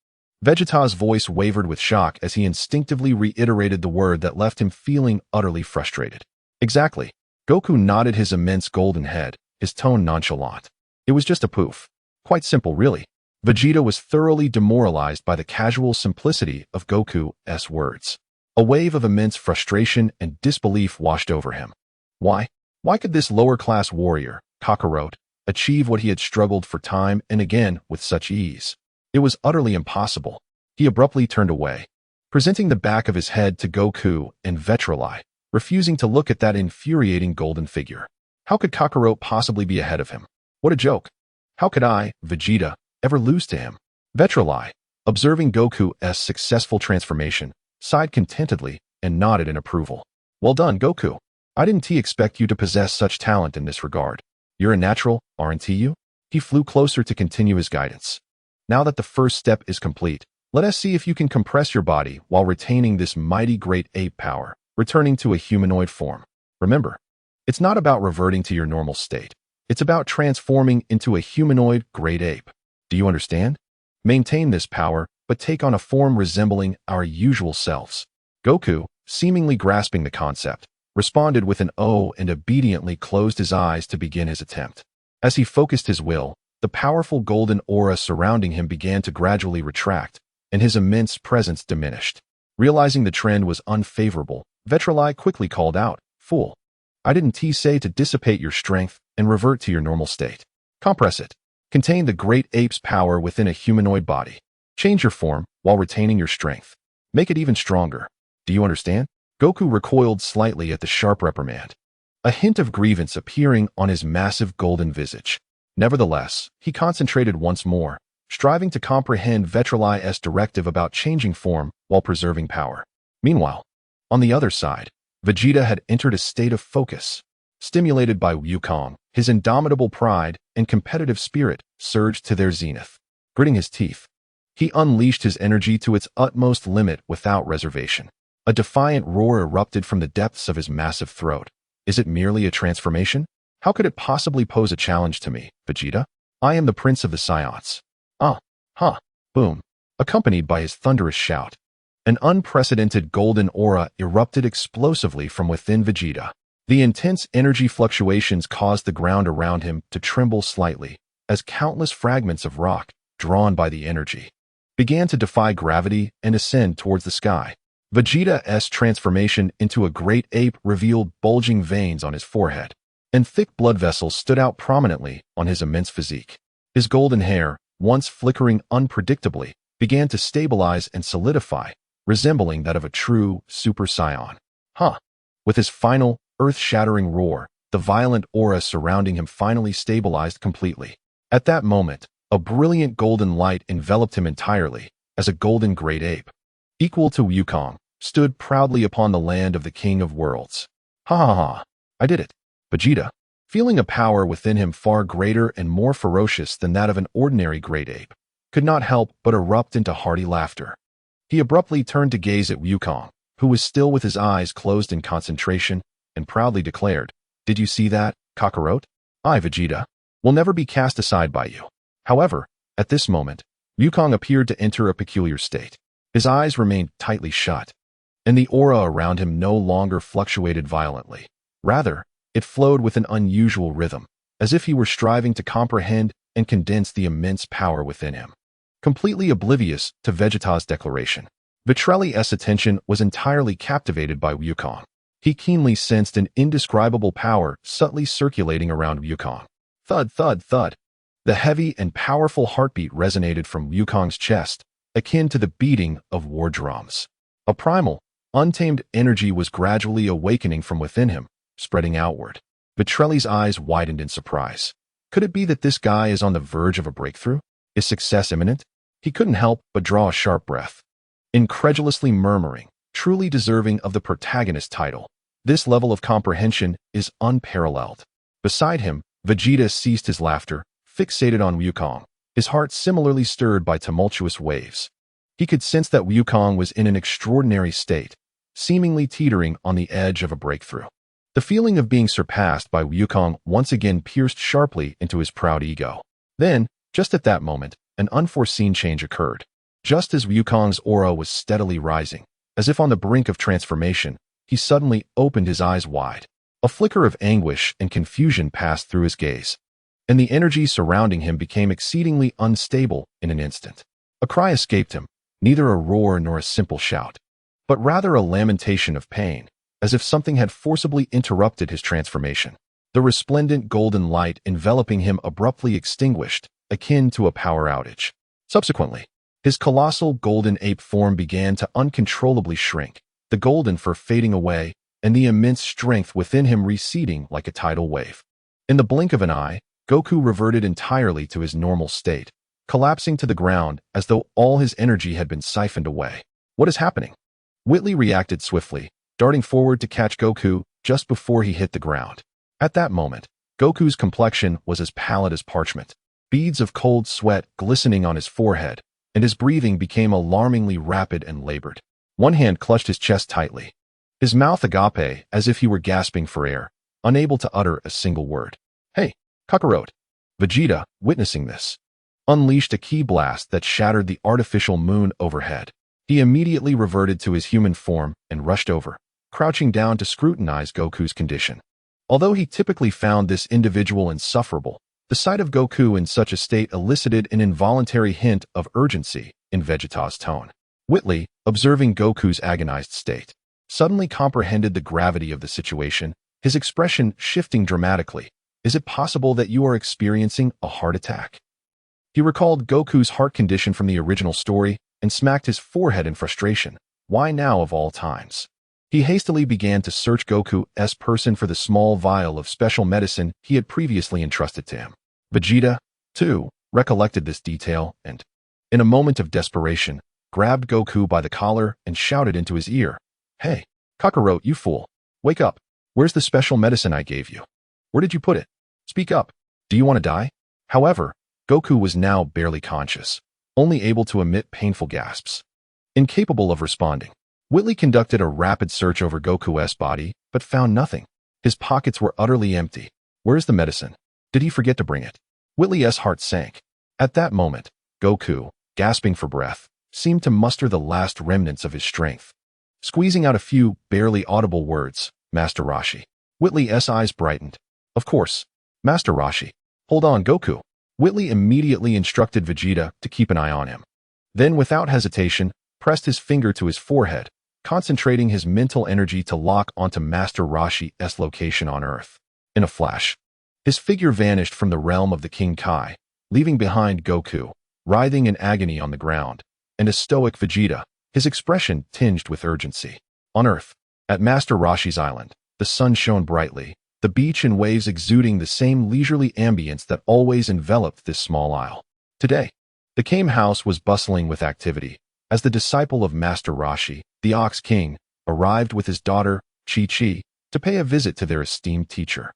Vegeta's voice wavered with shock as he instinctively reiterated the word that left him feeling utterly frustrated. Exactly. Goku nodded his immense golden head, his tone nonchalant. It was just a poof. Quite simple, really. Vegeta was thoroughly demoralized by the casual simplicity of Goku's words. A wave of immense frustration and disbelief washed over him. Why? Why could this lower-class warrior, Kakarot, achieve what he had struggled for time and again with such ease? It was utterly impossible. He abruptly turned away, presenting the back of his head to Goku and Vitri, refusing to look at that infuriating golden figure. How could Kakarot possibly be ahead of him? What a joke. How could I, Vegeta, ever lose to him? Vitri, observing Goku's successful transformation, sighed contentedly and nodded in approval. Well done, Goku. I didn't expect you to possess such talent in this regard. You're a natural, aren't you? He flew closer to continue his guidance. Now that the first step is complete, let us see if you can compress your body while retaining this mighty great ape power, returning to a humanoid form. Remember, it's not about reverting to your normal state. It's about transforming into a humanoid great ape. Do you understand? Maintain this power, but take on a form resembling our usual selves. Goku, seemingly grasping the concept, responded with an "oh" and obediently closed his eyes to begin his attempt. As he focused his will, the powerful golden aura surrounding him began to gradually retract, and his immense presence diminished. Realizing the trend was unfavorable, Vitri quickly called out, "Fool! I didn't say to dissipate your strength and revert to your normal state. Compress it. Contain the great ape's power within a humanoid body. Change your form while retaining your strength. Make it even stronger. Do you understand?" Goku recoiled slightly at the sharp reprimand, a hint of grievance appearing on his massive golden visage. Nevertheless, he concentrated once more, striving to comprehend Vitri's directive about changing form while preserving power. Meanwhile, on the other side, Vegeta had entered a state of focus. Stimulated by Wukong, his indomitable pride and competitive spirit surged to their zenith. Gritting his teeth, he unleashed his energy to its utmost limit without reservation. A defiant roar erupted from the depths of his massive throat. Is it merely a transformation? How could it possibly pose a challenge to me, Vegeta? I am the Prince of the Saiyans. Boom. Accompanied by his thunderous shout, an unprecedented golden aura erupted explosively from within Vegeta. The intense energy fluctuations caused the ground around him to tremble slightly, as countless fragments of rock, drawn by the energy, began to defy gravity and ascend towards the sky. Vegeta's transformation into a great ape revealed bulging veins on his forehead, and thick blood vessels stood out prominently on his immense physique. His golden hair, once flickering unpredictably, began to stabilize and solidify, resembling that of a true Super Saiyan. With his final, earth-shattering roar, the violent aura surrounding him finally stabilized completely. At that moment, a brilliant golden light enveloped him entirely, as a golden great ape, equal to Wukong, stood proudly upon the land of the King of Worlds. I did it. Vegeta, feeling a power within him far greater and more ferocious than that of an ordinary great ape, could not help but erupt into hearty laughter. He abruptly turned to gaze at Wukong, who was still with his eyes closed in concentration, and proudly declared, "Did you see that, Kakarot? I, Vegeta, will never be cast aside by you." However, at this moment, Wukong appeared to enter a peculiar state. His eyes remained tightly shut, and the aura around him no longer fluctuated violently. Rather, it flowed with an unusual rhythm, as if he were striving to comprehend and condense the immense power within him. Completely oblivious to Vegeta's declaration, Vitri's attention was entirely captivated by Wukong. He keenly sensed an indescribable power subtly circulating around Wukong. Thud, thud, thud. The heavy and powerful heartbeat resonated from Wukong's chest, akin to the beating of war drums. A primal, untamed energy was gradually awakening from within him, spreading outward. Vitri's eyes widened in surprise. Could it be that this guy is on the verge of a breakthrough? Is success imminent? He couldn't help but draw a sharp breath. Incredulously murmuring, truly deserving of the protagonist title, This level of comprehension is unparalleled. Beside him, Vegeta ceased his laughter, fixated on Wukong, his heart similarly stirred by tumultuous waves. He could sense that Wukong was in an extraordinary state, seemingly teetering on the edge of a breakthrough. The feeling of being surpassed by Wukong once again pierced sharply into his proud ego. Then, just at that moment, an unforeseen change occurred. Just as Wukong's aura was steadily rising, as if on the brink of transformation, he suddenly opened his eyes wide. A flicker of anguish and confusion passed through his gaze, and the energy surrounding him became exceedingly unstable in an instant. A cry escaped him, neither a roar nor a simple shout, but rather a lamentation of pain, as if something had forcibly interrupted his transformation. The resplendent golden light enveloping him abruptly extinguished, akin to a power outage. Subsequently, his colossal golden ape form began to uncontrollably shrink, the golden fur fading away, and the immense strength within him receding like a tidal wave. In the blink of an eye, Goku reverted entirely to his normal state, collapsing to the ground as though all his energy had been siphoned away. What is happening? Witley reacted swiftly, darting forward to catch Goku just before he hit the ground. At that moment, Goku's complexion was as pallid as parchment, beads of cold sweat glistening on his forehead, and his breathing became alarmingly rapid and labored. One hand clutched his chest tightly, his mouth agape as if he were gasping for air, unable to utter a single word. "Hey, Kakarot!" Vegeta, witnessing this, unleashed a ki blast that shattered the artificial moon overhead. He immediately reverted to his human form and rushed over, crouching down to scrutinize Goku's condition. Although he typically found this individual insufferable, the sight of Goku in such a state elicited an involuntary hint of urgency in Vegeta's tone. Witley, observing Goku's agonized state, suddenly comprehended the gravity of the situation, his expression shifting dramatically. "Is it possible that you are experiencing a heart attack?" He recalled Goku's heart condition from the original story and smacked his forehead in frustration. Why now of all times? He hastily began to search Goku's person for the small vial of special medicine he had previously entrusted to him. Vegeta, too, recollected this detail and, in a moment of desperation, grabbed Goku by the collar and shouted into his ear, "Hey, Kakarot, you fool! Wake up! Where's the special medicine I gave you? Where did you put it? Speak up! Do you want to die?" However, Goku was now barely conscious, only able to emit painful gasps. Incapable of responding, Witley conducted a rapid search over Goku's body, but found nothing. His pockets were utterly empty. Where's the medicine? Did he forget to bring it? Witley's heart sank. At that moment, Goku, gasping for breath, seemed to muster the last remnants of his strength. Squeezing out a few, barely audible words, "Master Roshi." Witley's eyes brightened. "Of course, Master Roshi. Hold on, Goku." Witley immediately instructed Vegeta to keep an eye on him. Then, without hesitation, pressed his finger to his forehead, concentrating his mental energy to lock onto Master Roshi's location on Earth. In a flash, his figure vanished from the realm of the King Kai, leaving behind Goku, writhing in agony on the ground, and a stoic Vegeta, his expression tinged with urgency. On Earth, at Master Roshi's island, the sun shone brightly, the beach and waves exuding the same leisurely ambience that always enveloped this small isle. Today, the Kame house was bustling with activity, as the disciple of Master Roshi, the Ox King, arrived with his daughter, Chi-Chi, to pay a visit to their esteemed teacher.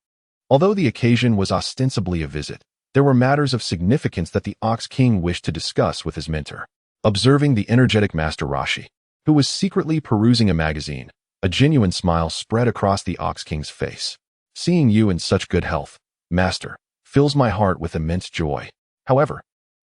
Although the occasion was ostensibly a visit, there were matters of significance that the Ox King wished to discuss with his mentor. Observing the energetic Master Roshi, who was secretly perusing a magazine, a genuine smile spread across the Ox King's face. "Seeing you in such good health, Master, fills my heart with immense joy." However,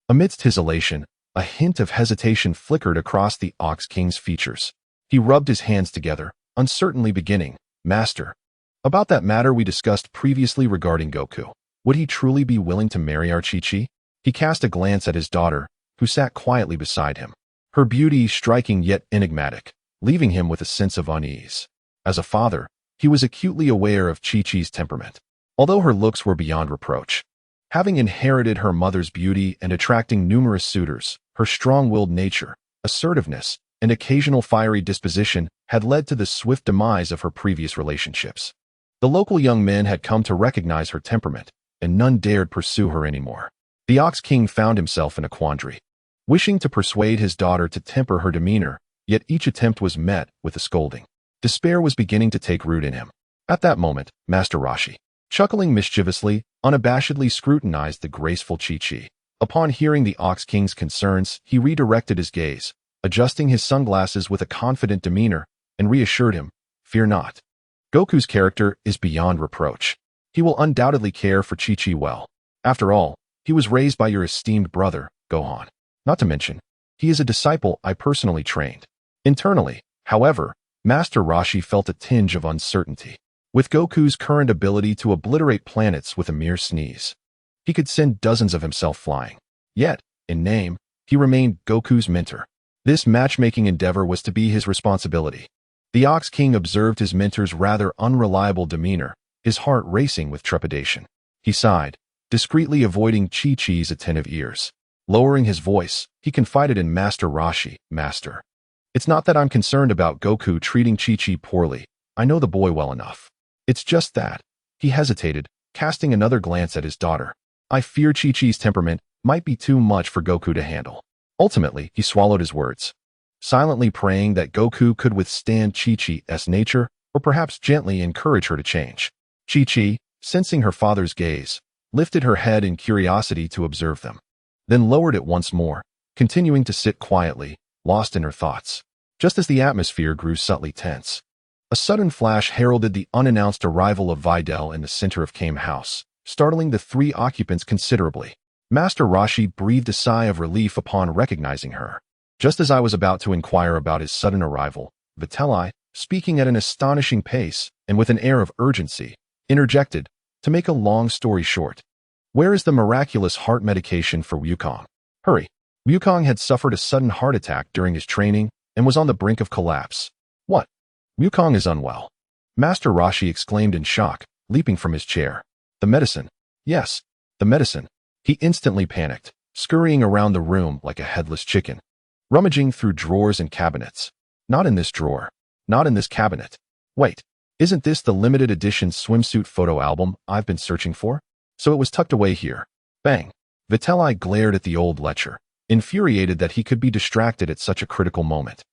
amidst his elation, a hint of hesitation flickered across the Ox King's features. He rubbed his hands together, uncertainly beginning, "Master, about that matter we discussed previously regarding Goku, would he truly be willing to marry our Chi-Chi?" He cast a glance at his daughter, who sat quietly beside him, her beauty striking yet enigmatic, leaving him with a sense of unease. As a father, he was acutely aware of Chi-Chi's temperament, although her looks were beyond reproach. Having inherited her mother's beauty and attracting numerous suitors, her strong-willed nature, assertiveness, and occasional fiery disposition had led to the swift demise of her previous relationships. The local young men had come to recognize her temperament, and none dared pursue her anymore. The Ox King found himself in a quandary, wishing to persuade his daughter to temper her demeanor, yet each attempt was met with a scolding. Despair was beginning to take root in him. At that moment, Master Roshi, chuckling mischievously, unabashedly scrutinized the graceful Chi-Chi. Upon hearing the Ox King's concerns, he redirected his gaze, adjusting his sunglasses with a confident demeanor, and reassured him, "Fear not. Goku's character is beyond reproach. He will undoubtedly care for Chi-Chi well. After all, he was raised by your esteemed brother, Gohan. Not to mention, he is a disciple I personally trained." Internally, however, Master Roshi felt a tinge of uncertainty. With Goku's current ability to obliterate planets with a mere sneeze, he could send dozens of himself flying. Yet, in name, he remained Goku's mentor. This matchmaking endeavor was to be his responsibility. The Ox King observed his mentor's rather unreliable demeanor, his heart racing with trepidation. He sighed, discreetly avoiding Chi-Chi's attentive ears. Lowering his voice, he confided in Master Roshi, "Master, it's not that I'm concerned about Goku treating Chi-Chi poorly. I know the boy well enough. It's just that," he hesitated, casting another glance at his daughter, "I fear Chi-Chi's temperament might be too much for Goku to handle." Ultimately, he swallowed his words, silently praying that Goku could withstand Chi-Chi's nature or perhaps gently encourage her to change. Chi-Chi, sensing her father's gaze, lifted her head in curiosity to observe them, then lowered it once more, continuing to sit quietly, lost in her thoughts. Just as the atmosphere grew subtly tense, a sudden flash heralded the unannounced arrival of Videl in the center of Kame House, startling the three occupants considerably. Master Roshi breathed a sigh of relief upon recognizing her. Just as I was about to inquire about his sudden arrival, Vitri, speaking at an astonishing pace and with an air of urgency, interjected, "To make a long story short, where is the miraculous heart medication for Wukong? Hurry." Wukong had suffered a sudden heart attack during his training and was on the brink of collapse. "What? Wukong is unwell?" Master Roshi exclaimed in shock, leaping from his chair. "The medicine." "Yes, the medicine." He instantly panicked, scurrying around the room like a headless chicken, rummaging through drawers and cabinets. "Not in this drawer. Not in this cabinet. Wait, isn't this the limited edition swimsuit photo album I've been searching for? So it was tucked away here." Bang! Vitri glared at the old lecher, infuriated that he could be distracted at such a critical moment,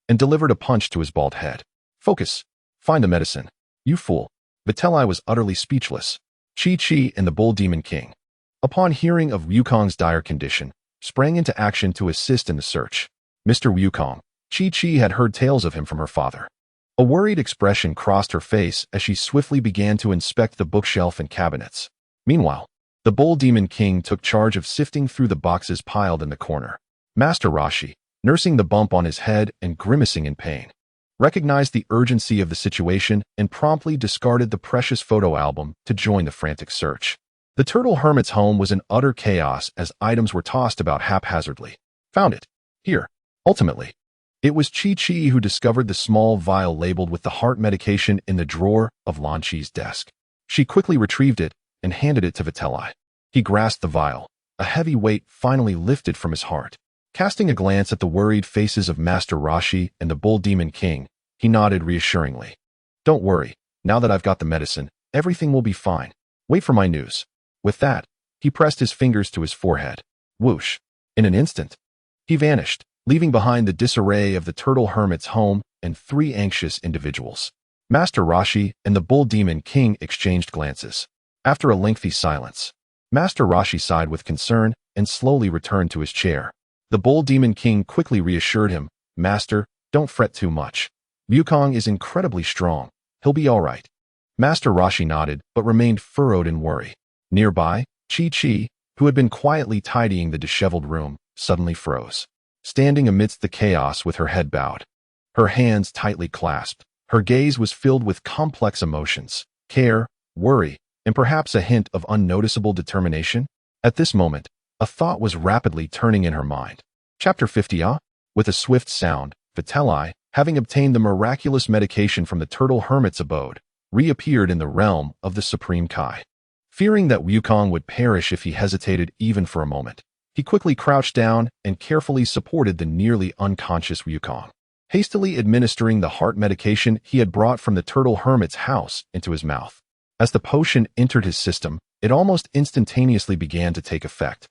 and delivered a punch to his bald head. "Focus. Find the medicine. You fool." Vitri was utterly speechless. Chi-Chi and the Bull Demon King, upon hearing of Wukong's dire condition, sprang into action to assist in the search. Mr. Wukong, Chi-Chi had heard tales of him from her father. A worried expression crossed her face as she swiftly began to inspect the bookshelf and cabinets. Meanwhile, the Bull Demon King took charge of sifting through the boxes piled in the corner. Master Roshi, nursing the bump on his head and grimacing in pain, recognized the urgency of the situation and promptly discarded the precious photo album to join the frantic search. The Turtle Hermit's home was in utter chaos as items were tossed about haphazardly. "Found it. Here." Ultimately, it was Chi-Chi who discovered the small vial labeled with the heart medication in the drawer of Lan Chi's desk. She quickly retrieved it and handed it to Vitri. He grasped the vial, a heavy weight finally lifted from his heart. Casting a glance at the worried faces of Master Roshi and the Bull Demon King, he nodded reassuringly. "Don't worry, now that I've got the medicine, everything will be fine. Wait for my news." With that, he pressed his fingers to his forehead. Whoosh! In an instant, he vanished, leaving behind the disarray of the Turtle Hermit's home and three anxious individuals. Master Roshi and the Bull Demon King exchanged glances. After a lengthy silence, Master Roshi sighed with concern and slowly returned to his chair. The Bull Demon King quickly reassured him, "Master, don't fret too much. Wukong is incredibly strong. He'll be all right." Master Roshi nodded but remained furrowed in worry. Nearby, Chi-Chi, who had been quietly tidying the disheveled room, suddenly froze, standing amidst the chaos with her head bowed, her hands tightly clasped. Her gaze was filled with complex emotions, care, worry, and perhaps a hint of unnoticeable determination. At this moment, a thought was rapidly turning in her mind. Chapter 50. With a swift sound, Vitri, having obtained the miraculous medication from the Turtle Hermit's abode, reappeared in the realm of the Supreme Kai. Fearing that Wukong would perish if he hesitated even for a moment, he quickly crouched down and carefully supported the nearly unconscious Wukong, hastily administering the heart medication he had brought from the Turtle Hermit's house into his mouth. As the potion entered his system, it almost instantaneously began to take effect.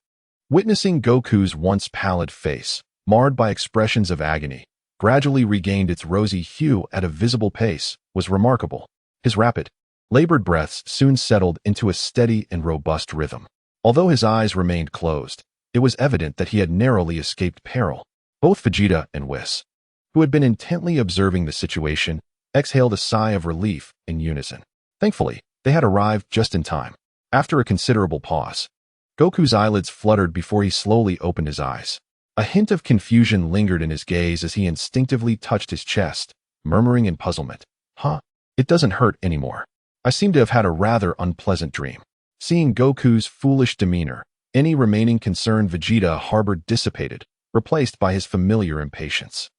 Witnessing Goku's once pallid face, marred by expressions of agony, gradually regained its rosy hue at a visible pace, was remarkable. His rapid, labored breaths soon settled into a steady and robust rhythm. Although his eyes remained closed, it was evident that he had narrowly escaped peril. Both Vegeta and Whis, who had been intently observing the situation, exhaled a sigh of relief in unison. Thankfully, they had arrived just in time. After a considerable pause, Goku's eyelids fluttered before he slowly opened his eyes. A hint of confusion lingered in his gaze as he instinctively touched his chest, murmuring in puzzlement, "Huh? It doesn't hurt anymore. I seem to have had a rather unpleasant dream." Seeing Goku's foolish demeanor, any remaining concern Vegeta harbored dissipated, replaced by his familiar impatience.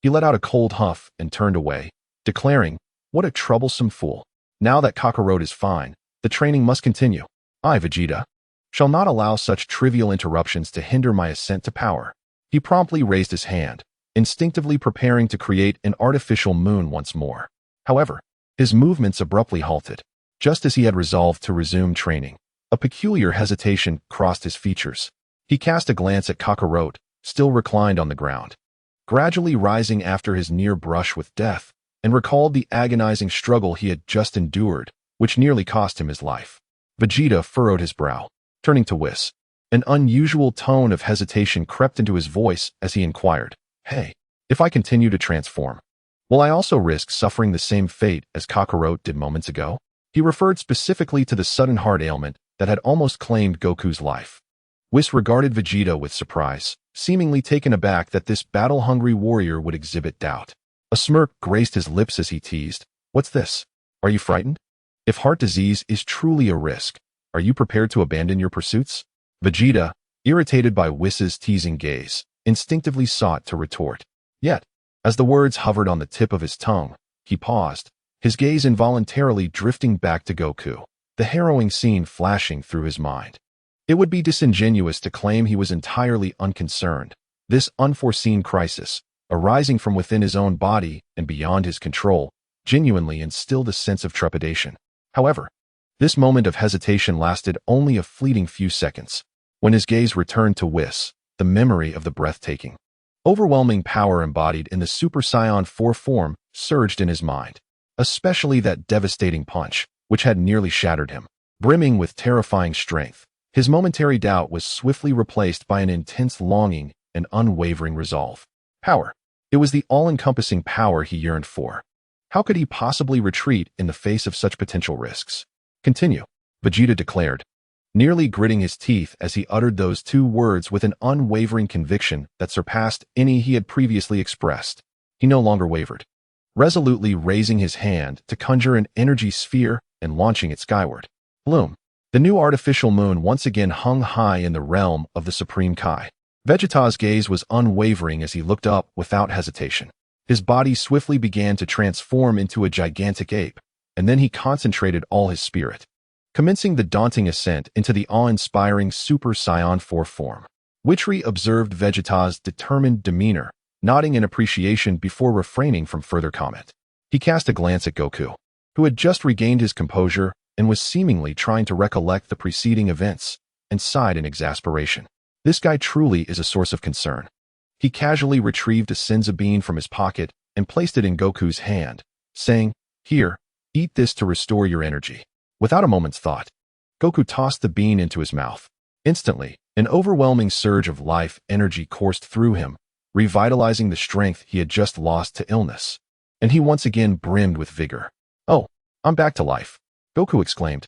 He let out a cold huff and turned away, declaring, "What a troublesome fool. Now that Kakarot is fine, the training must continue. I, Vegeta, shall not allow such trivial interruptions to hinder my ascent to power." He promptly raised his hand, instinctively preparing to create an artificial moon once more. However, his movements abruptly halted. Just as he had resolved to resume training, a peculiar hesitation crossed his features. He cast a glance at Kakarot, still reclined on the ground, gradually rising after his near brush with death, and recalled the agonizing struggle he had just endured, which nearly cost him his life. Vegeta furrowed his brow, turning to Whis. An unusual tone of hesitation crept into his voice as he inquired, "Hey, if I continue to transform, will I also risk suffering the same fate as Kakarot did moments ago?" He referred specifically to the sudden heart ailment that had almost claimed Goku's life. Whis regarded Vegeta with surprise, seemingly taken aback that this battle-hungry warrior would exhibit doubt. A smirk graced his lips as he teased, "What's this? Are you frightened? If heart disease is truly a risk, are you prepared to abandon your pursuits?" Vegeta, irritated by Whis's teasing gaze, instinctively sought to retort. Yet, as the words hovered on the tip of his tongue, he paused, his gaze involuntarily drifting back to Goku, the harrowing scene flashing through his mind. It would be disingenuous to claim he was entirely unconcerned. This unforeseen crisis, arising from within his own body and beyond his control, genuinely instilled a sense of trepidation. However, this moment of hesitation lasted only a fleeting few seconds. When his gaze returned to Whis, the memory of the breathtaking, overwhelming power embodied in the Super Saiyan 4 form surged in his mind, especially that devastating punch, which had nearly shattered him. Brimming with terrifying strength, his momentary doubt was swiftly replaced by an intense longing and unwavering resolve. Power. It was the all-encompassing power he yearned for. How could he possibly retreat in the face of such potential risks? "Continue," Vegeta declared, nearly gritting his teeth as he uttered those two words with an unwavering conviction that surpassed any he had previously expressed. He no longer wavered, resolutely raising his hand to conjure an energy sphere and launching it skyward. Bloom. The new artificial moon once again hung high in the realm of the Supreme Kai. Vegeta's gaze was unwavering as he looked up without hesitation. His body swiftly began to transform into a gigantic ape, and then he concentrated all his spirit, commencing the daunting ascent into the awe-inspiring Super Saiyan 4 form. Vitri observed Vegeta's determined demeanor, nodding in appreciation before refraining from further comment. He cast a glance at Goku, who had just regained his composure and was seemingly trying to recollect the preceding events, and sighed in exasperation. This guy truly is a source of concern. He casually retrieved a senzu bean from his pocket and placed it in Goku's hand, saying, "Here, eat this to restore your energy." Without a moment's thought, Goku tossed the bean into his mouth. Instantly, an overwhelming surge of life energy coursed through him, revitalizing the strength he had just lost to illness, and he once again brimmed with vigor. "Oh, I'm back to life," Goku exclaimed,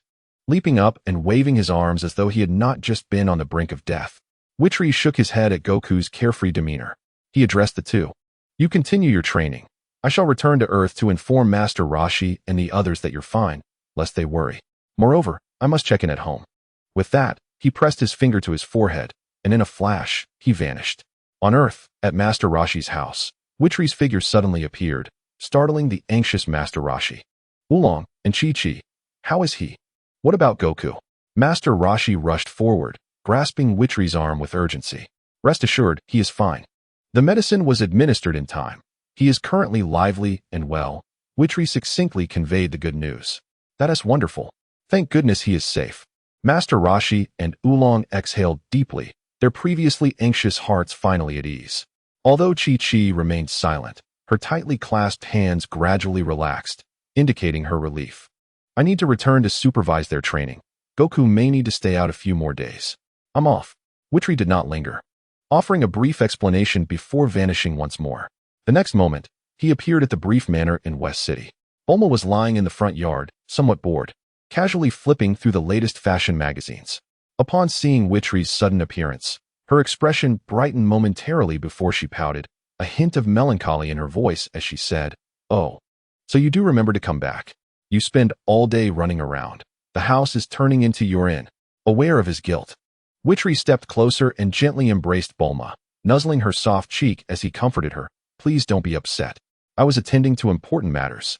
leaping up and waving his arms as though he had not just been on the brink of death. Vitri shook his head at Goku's carefree demeanor. He addressed the two. "You continue your training. I shall return to Earth to inform Master Roshi and the others that you're fine, lest they worry. Moreover, I must check in at home." With that, he pressed his finger to his forehead, and in a flash, he vanished. On Earth, at Master Roshi's house, Vitri's figure suddenly appeared, startling the anxious Master Roshi. "Oolong and Chi-Chi, how is he? What about Goku?" Master Roshi rushed forward, grasping Vitri's arm with urgency. "Rest assured, he is fine. The medicine was administered in time. He is currently lively and well." Vitri succinctly conveyed the good news. "That is wonderful. Thank goodness he is safe." Master Roshi and Oolong exhaled deeply, their previously anxious hearts finally at ease. Although Chi-Chi remained silent, her tightly clasped hands gradually relaxed, indicating her relief. I need to return to supervise their training. Goku may need to stay out a few more days. I'm off. Vitri did not linger, offering a brief explanation before vanishing once more. The next moment, he appeared at the brief manor in West City. Bulma was lying in the front yard, somewhat bored, casually flipping through the latest fashion magazines. Upon seeing Vitri's sudden appearance, her expression brightened momentarily before she pouted, a hint of melancholy in her voice as she said, "Oh, so you do remember to come back. You spend all day running around. The house is turning into your inn." Aware of his guilt, Vitri stepped closer and gently embraced Bulma, nuzzling her soft cheek as he comforted her. "Please don't be upset. I was attending to important matters.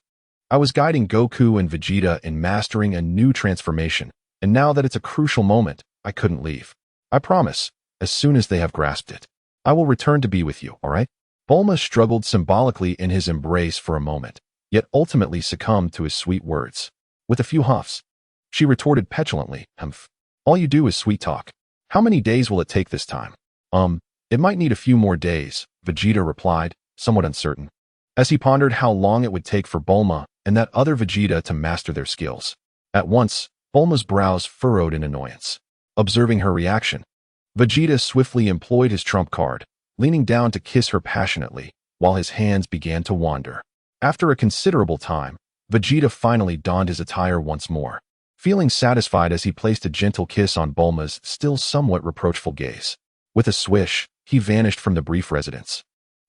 I was guiding Goku and Vegeta in mastering a new transformation, and now that it's a crucial moment, I couldn't leave. I promise, as soon as they have grasped it, I will return to be with you, all right?" Bulma struggled symbolically in his embrace for a moment, yet ultimately succumbed to his sweet words. With a few huffs, she retorted petulantly, "Hmph. All you do is sweet talk. How many days will it take this time?" It might need a few more days," Vegeta replied, somewhat uncertain, as he pondered how long it would take for Bulma and that other Vegeta to master their skills. At once, Bulma's brows furrowed in annoyance. Observing her reaction, Vegeta swiftly employed his trump card, leaning down to kiss her passionately, while his hands began to wander. After a considerable time, Vegeta finally donned his attire once more, feeling satisfied as he placed a gentle kiss on Bulma's still somewhat reproachful gaze. With a swish, he vanished from the brief residence,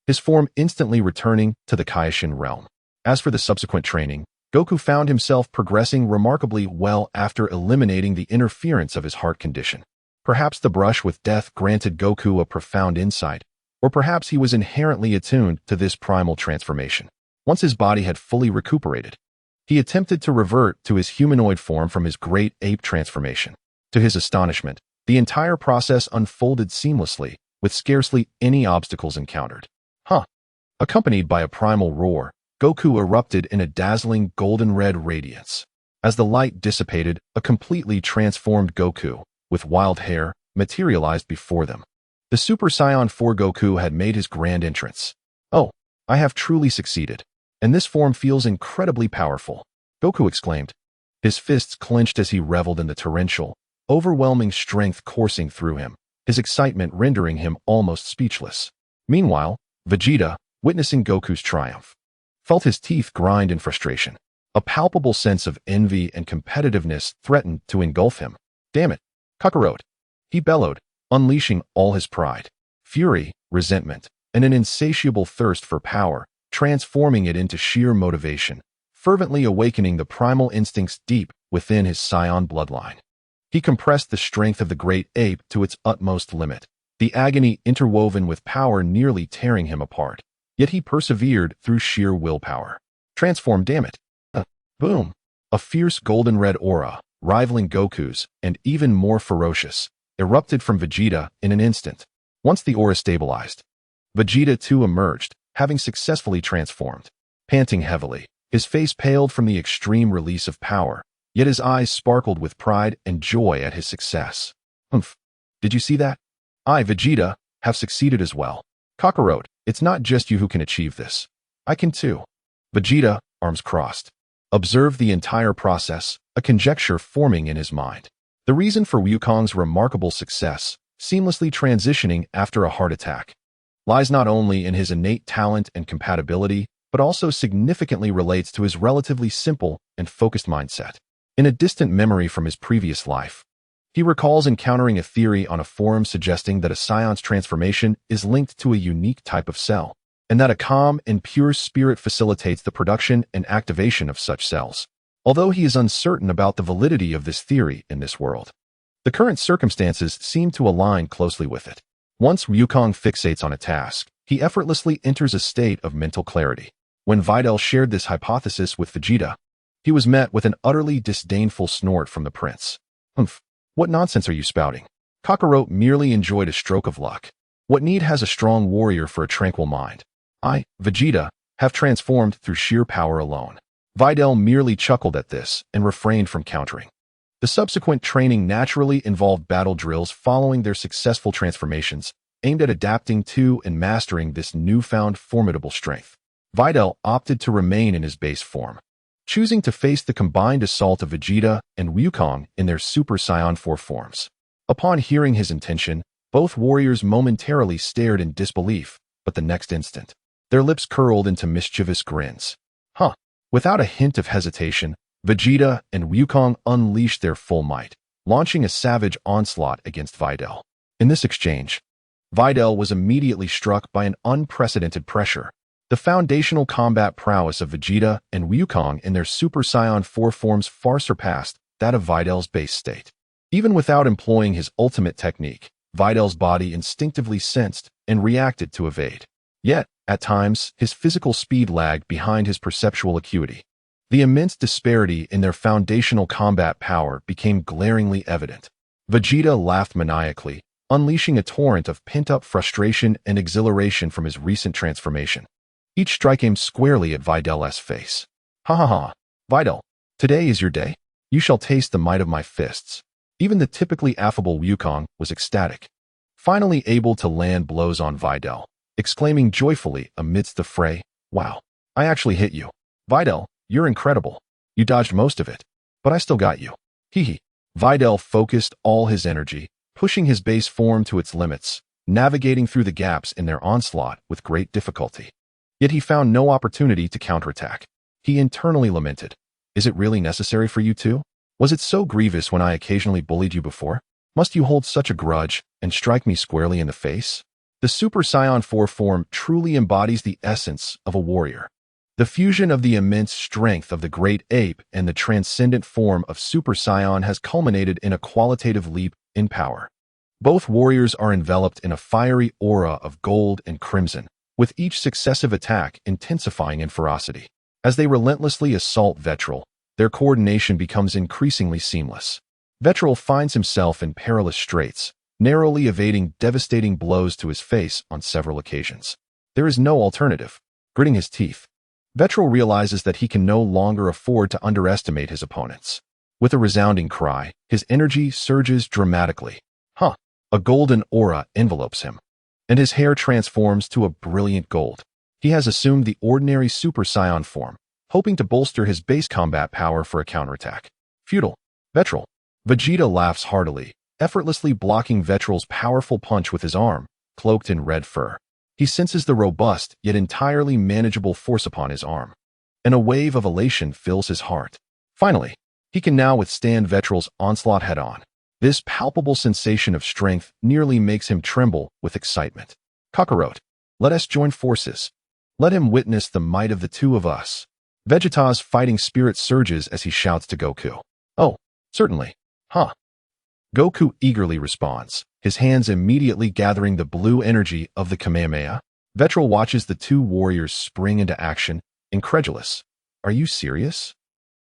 his form instantly returning to the Kaioshin realm. As for the subsequent training, Goku found himself progressing remarkably well after eliminating the interference of his heart condition. Perhaps the brush with death granted Goku a profound insight, or perhaps he was inherently attuned to this primal transformation. Once his body had fully recuperated, he attempted to revert to his humanoid form from his great ape transformation. To his astonishment, the entire process unfolded seamlessly, with scarcely any obstacles encountered. Accompanied by a primal roar, Goku erupted in a dazzling golden-red radiance. As the light dissipated, a completely transformed Goku, with wild hair, materialized before them. The Super Saiyan 4 Goku had made his grand entrance. "Oh, I have truly succeeded, and this form feels incredibly powerful," Goku exclaimed. His fists clenched as he reveled in the torrential, overwhelming strength coursing through him, his excitement rendering him almost speechless. Meanwhile, Vegeta, witnessing Goku's triumph, felt his teeth grind in frustration. A palpable sense of envy and competitiveness threatened to engulf him. "Damn it, Kakarot!" he bellowed, unleashing all his pride, fury, resentment, and an insatiable thirst for power, transforming it into sheer motivation, fervently awakening the primal instincts deep within his Saiyan bloodline. He compressed the strength of the great ape to its utmost limit, the agony interwoven with power nearly tearing him apart. Yet he persevered through sheer willpower. "Transform, damn it!" Boom! A fierce golden-red aura, rivaling Goku's, and even more ferocious, erupted from Vegeta in an instant. Once the aura stabilized, Vegeta too emerged, having successfully transformed. Panting heavily, his face paled from the extreme release of power, yet his eyes sparkled with pride and joy at his success. "Hmph! Did you see that? I, Vegeta, have succeeded as well. Kakarot, it's not just you who can achieve this. I can too." Vegeta, arms crossed, observed the entire process, a conjecture forming in his mind. The reason for Wukong's remarkable success, seamlessly transitioning after a heart attack, lies not only in his innate talent and compatibility, but also significantly relates to his relatively simple and focused mindset. In a distant memory from his previous life, he recalls encountering a theory on a forum suggesting that a Saiyans transformation is linked to a unique type of cell, and that a calm and pure spirit facilitates the production and activation of such cells. Although he is uncertain about the validity of this theory in this world, the current circumstances seem to align closely with it. Once Wukong fixates on a task, he effortlessly enters a state of mental clarity. When Videl shared this hypothesis with Vegeta, he was met with an utterly disdainful snort from the prince. "Hmph! What nonsense are you spouting? Kakarot merely enjoyed a stroke of luck. What need has a strong warrior for a tranquil mind? I, Vegeta, have transformed through sheer power alone." Videl merely chuckled at this and refrained from countering. The subsequent training naturally involved battle drills following their successful transformations, aimed at adapting to and mastering this newfound formidable strength. Videl opted to remain in his base form, choosing to face the combined assault of Vegeta and Wukong in their Super Saiyan 4 forms. Upon hearing his intention, both warriors momentarily stared in disbelief, but the next instant, their lips curled into mischievous grins. Without a hint of hesitation, Vegeta and Wukong unleashed their full might, launching a savage onslaught against Videl. In this exchange, Videl was immediately struck by an unprecedented pressure. The foundational combat prowess of Vegeta and Wukong in their Super Saiyan 4 forms far surpassed that of Videl's base state. Even without employing his ultimate technique, Videl's body instinctively sensed and reacted to evade. Yet, at times, his physical speed lagged behind his perceptual acuity. The immense disparity in their foundational combat power became glaringly evident. Vegeta laughed maniacally, unleashing a torrent of pent-up frustration and exhilaration from his recent transformation. Each strike aimed squarely at Videl's face. Ha ha ha, Videl, today is your day. You shall taste the might of my fists. Even the typically affable Wukong was ecstatic, finally able to land blows on Videl, exclaiming joyfully amidst the fray, "Wow, I actually hit you. Videl, you're incredible. You dodged most of it, but I still got you." Hee. Videl focused all his energy, pushing his base form to its limits, navigating through the gaps in their onslaught with great difficulty. Yet he found no opportunity to counterattack. He internally lamented, "Is it really necessary for you to? Was it so grievous when I occasionally bullied you before? Must you hold such a grudge and strike me squarely in the face?" The Super Saiyan 4 form truly embodies the essence of a warrior. The fusion of the immense strength of the great ape and the transcendent form of Super Saiyan has culminated in a qualitative leap in power. Both warriors are enveloped in a fiery aura of gold and crimson, with each successive attack intensifying in ferocity. As they relentlessly assault Vitri, their coordination becomes increasingly seamless. Vitri finds himself in perilous straits, narrowly evading devastating blows to his face on several occasions. There is no alternative. Gritting his teeth, Vitri realizes that he can no longer afford to underestimate his opponents. With a resounding cry, his energy surges dramatically. A golden aura envelopes him, and his hair transforms to a brilliant gold. He has assumed the ordinary Super Saiyan form, hoping to bolster his base combat power for a counterattack. Futile. Vitri. Vegeta laughs heartily, effortlessly blocking Vitri's powerful punch with his arm, cloaked in red fur. He senses the robust yet entirely manageable force upon his arm, and a wave of elation fills his heart. Finally, he can now withstand Vitri's onslaught head-on. This palpable sensation of strength nearly makes him tremble with excitement. Kakarot, let us join forces. Let him witness the might of the two of us. Vegeta's fighting spirit surges as he shouts to Goku. "Oh, certainly. Goku eagerly responds, his hands immediately gathering the blue energy of the Kamehameha. Vitri watches the two warriors spring into action, incredulous. Are you serious?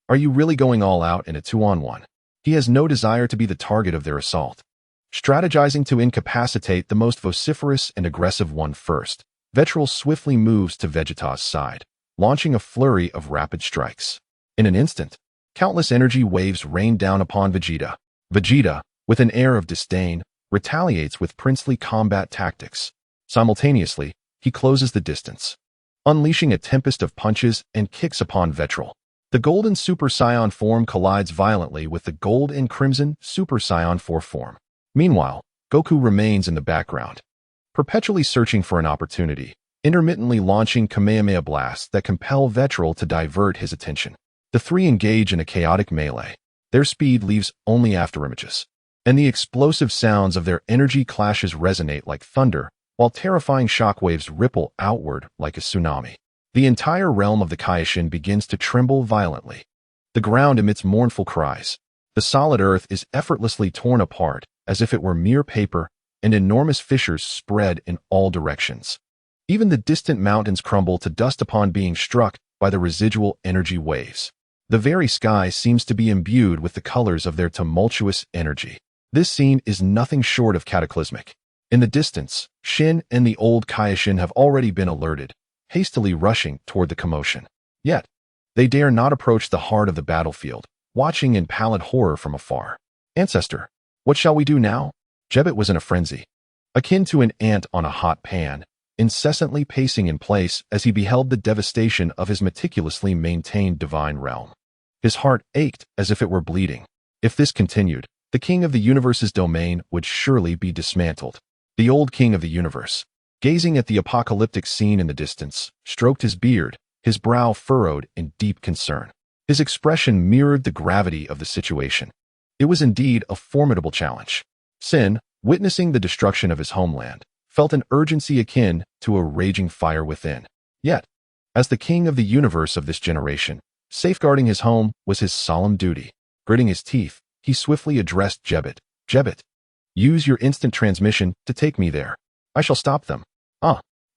Are you really going all out in a 2-on-1? He has no desire to be the target of their assault. Strategizing to incapacitate the most vociferous and aggressive one first, Vitri swiftly moves to Vegeta's side, launching a flurry of rapid strikes. In an instant, countless energy waves rain down upon Vegeta. Vegeta, with an air of disdain, retaliates with princely combat tactics. Simultaneously, he closes the distance, unleashing a tempest of punches and kicks upon Vitri. The golden Super Saiyan form collides violently with the gold and crimson Super Saiyan 4 form. Meanwhile, Goku remains in the background, perpetually searching for an opportunity, intermittently launching Kamehameha blasts that compel Vitri to divert his attention. The three engage in a chaotic melee. Their speed leaves only afterimages, and the explosive sounds of their energy clashes resonate like thunder, while terrifying shockwaves ripple outward like a tsunami. The entire realm of the Kaioshin begins to tremble violently. The ground emits mournful cries. The solid earth is effortlessly torn apart, as if it were mere paper, and enormous fissures spread in all directions. Even the distant mountains crumble to dust upon being struck by the residual energy waves. The very sky seems to be imbued with the colors of their tumultuous energy. This scene is nothing short of cataclysmic. In the distance, Shin and the old Kaioshin have already been alerted, hastily rushing toward the commotion. Yet, they dare not approach the heart of the battlefield, watching in pallid horror from afar. "Ancestor, what shall we do now?" Jebet was in a frenzy. akin to an ant on a hot pan, incessantly pacing in place as he beheld the devastation of his meticulously maintained divine realm. His heart ached as if it were bleeding. If this continued, the king of the universe's domain would surely be dismantled. The old king of the universe, gazing at the apocalyptic scene in the distance, stroked his beard, his brow furrowed in deep concern. His expression mirrored the gravity of the situation. It was indeed a formidable challenge. Sin, witnessing the destruction of his homeland, felt an urgency akin to a raging fire within. Yet, as the king of the universe of this generation, safeguarding his home was his solemn duty. Gritting his teeth, he swiftly addressed Jebbet. Jebbet, use your instant transmission to take me there. I shall stop them.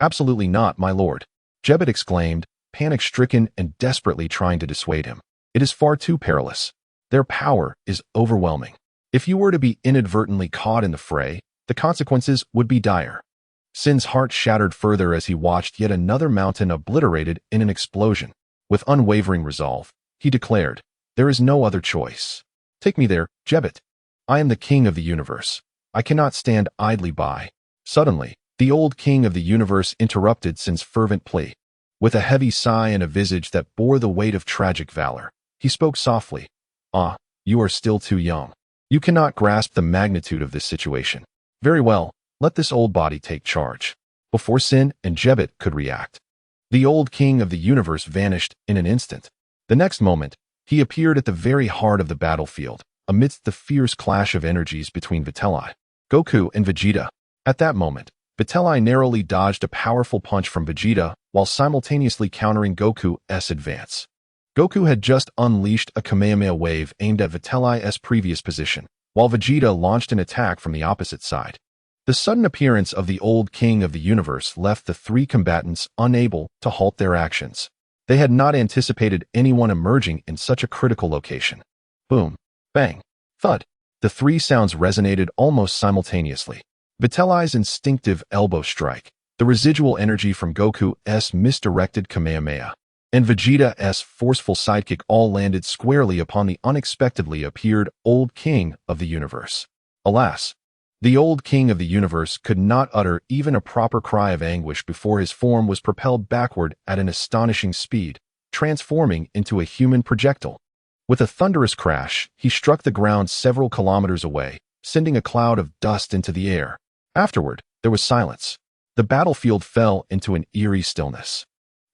Absolutely not, my lord. Jebbet exclaimed, panic-stricken and desperately trying to dissuade him. It is far too perilous. Their power is overwhelming. If you were to be inadvertently caught in the fray, the consequences would be dire. Sin's heart shattered further as he watched yet another mountain obliterated in an explosion. With unwavering resolve, he declared, there is no other choice. Take me there, Jebbet. I am the king of the universe. I cannot stand idly by. Suddenly, the old king of the universe interrupted Sin's fervent plea. With a heavy sigh and a visage that bore the weight of tragic valor, he spoke softly. You are still too young. You cannot grasp the magnitude of this situation. Very well, let this old body take charge. Before Sin and Jebbet could react, the old king of the universe vanished in an instant. The next moment, he appeared at the very heart of the battlefield, amidst the fierce clash of energies between Vitri, Goku, and Vegeta. At that moment, Vitri narrowly dodged a powerful punch from Vegeta while simultaneously countering Goku's advance. Goku had just unleashed a Kamehameha wave aimed at Vitri's previous position, while Vegeta launched an attack from the opposite side. The sudden appearance of the old king of the universe left the three combatants unable to halt their actions. They had not anticipated anyone emerging in such a critical location. Boom, bang, thud. The three sounds resonated almost simultaneously. Vitri's instinctive elbow strike, the residual energy from Goku's misdirected Kamehameha, and Vegeta's forceful sidekick all landed squarely upon the unexpectedly appeared old king of the universe. Alas, the old king of the universe could not utter even a proper cry of anguish before his form was propelled backward at an astonishing speed, transforming into a human projectile. With a thunderous crash, he struck the ground several kilometers away, sending a cloud of dust into the air. Afterward, there was silence. The battlefield fell into an eerie stillness.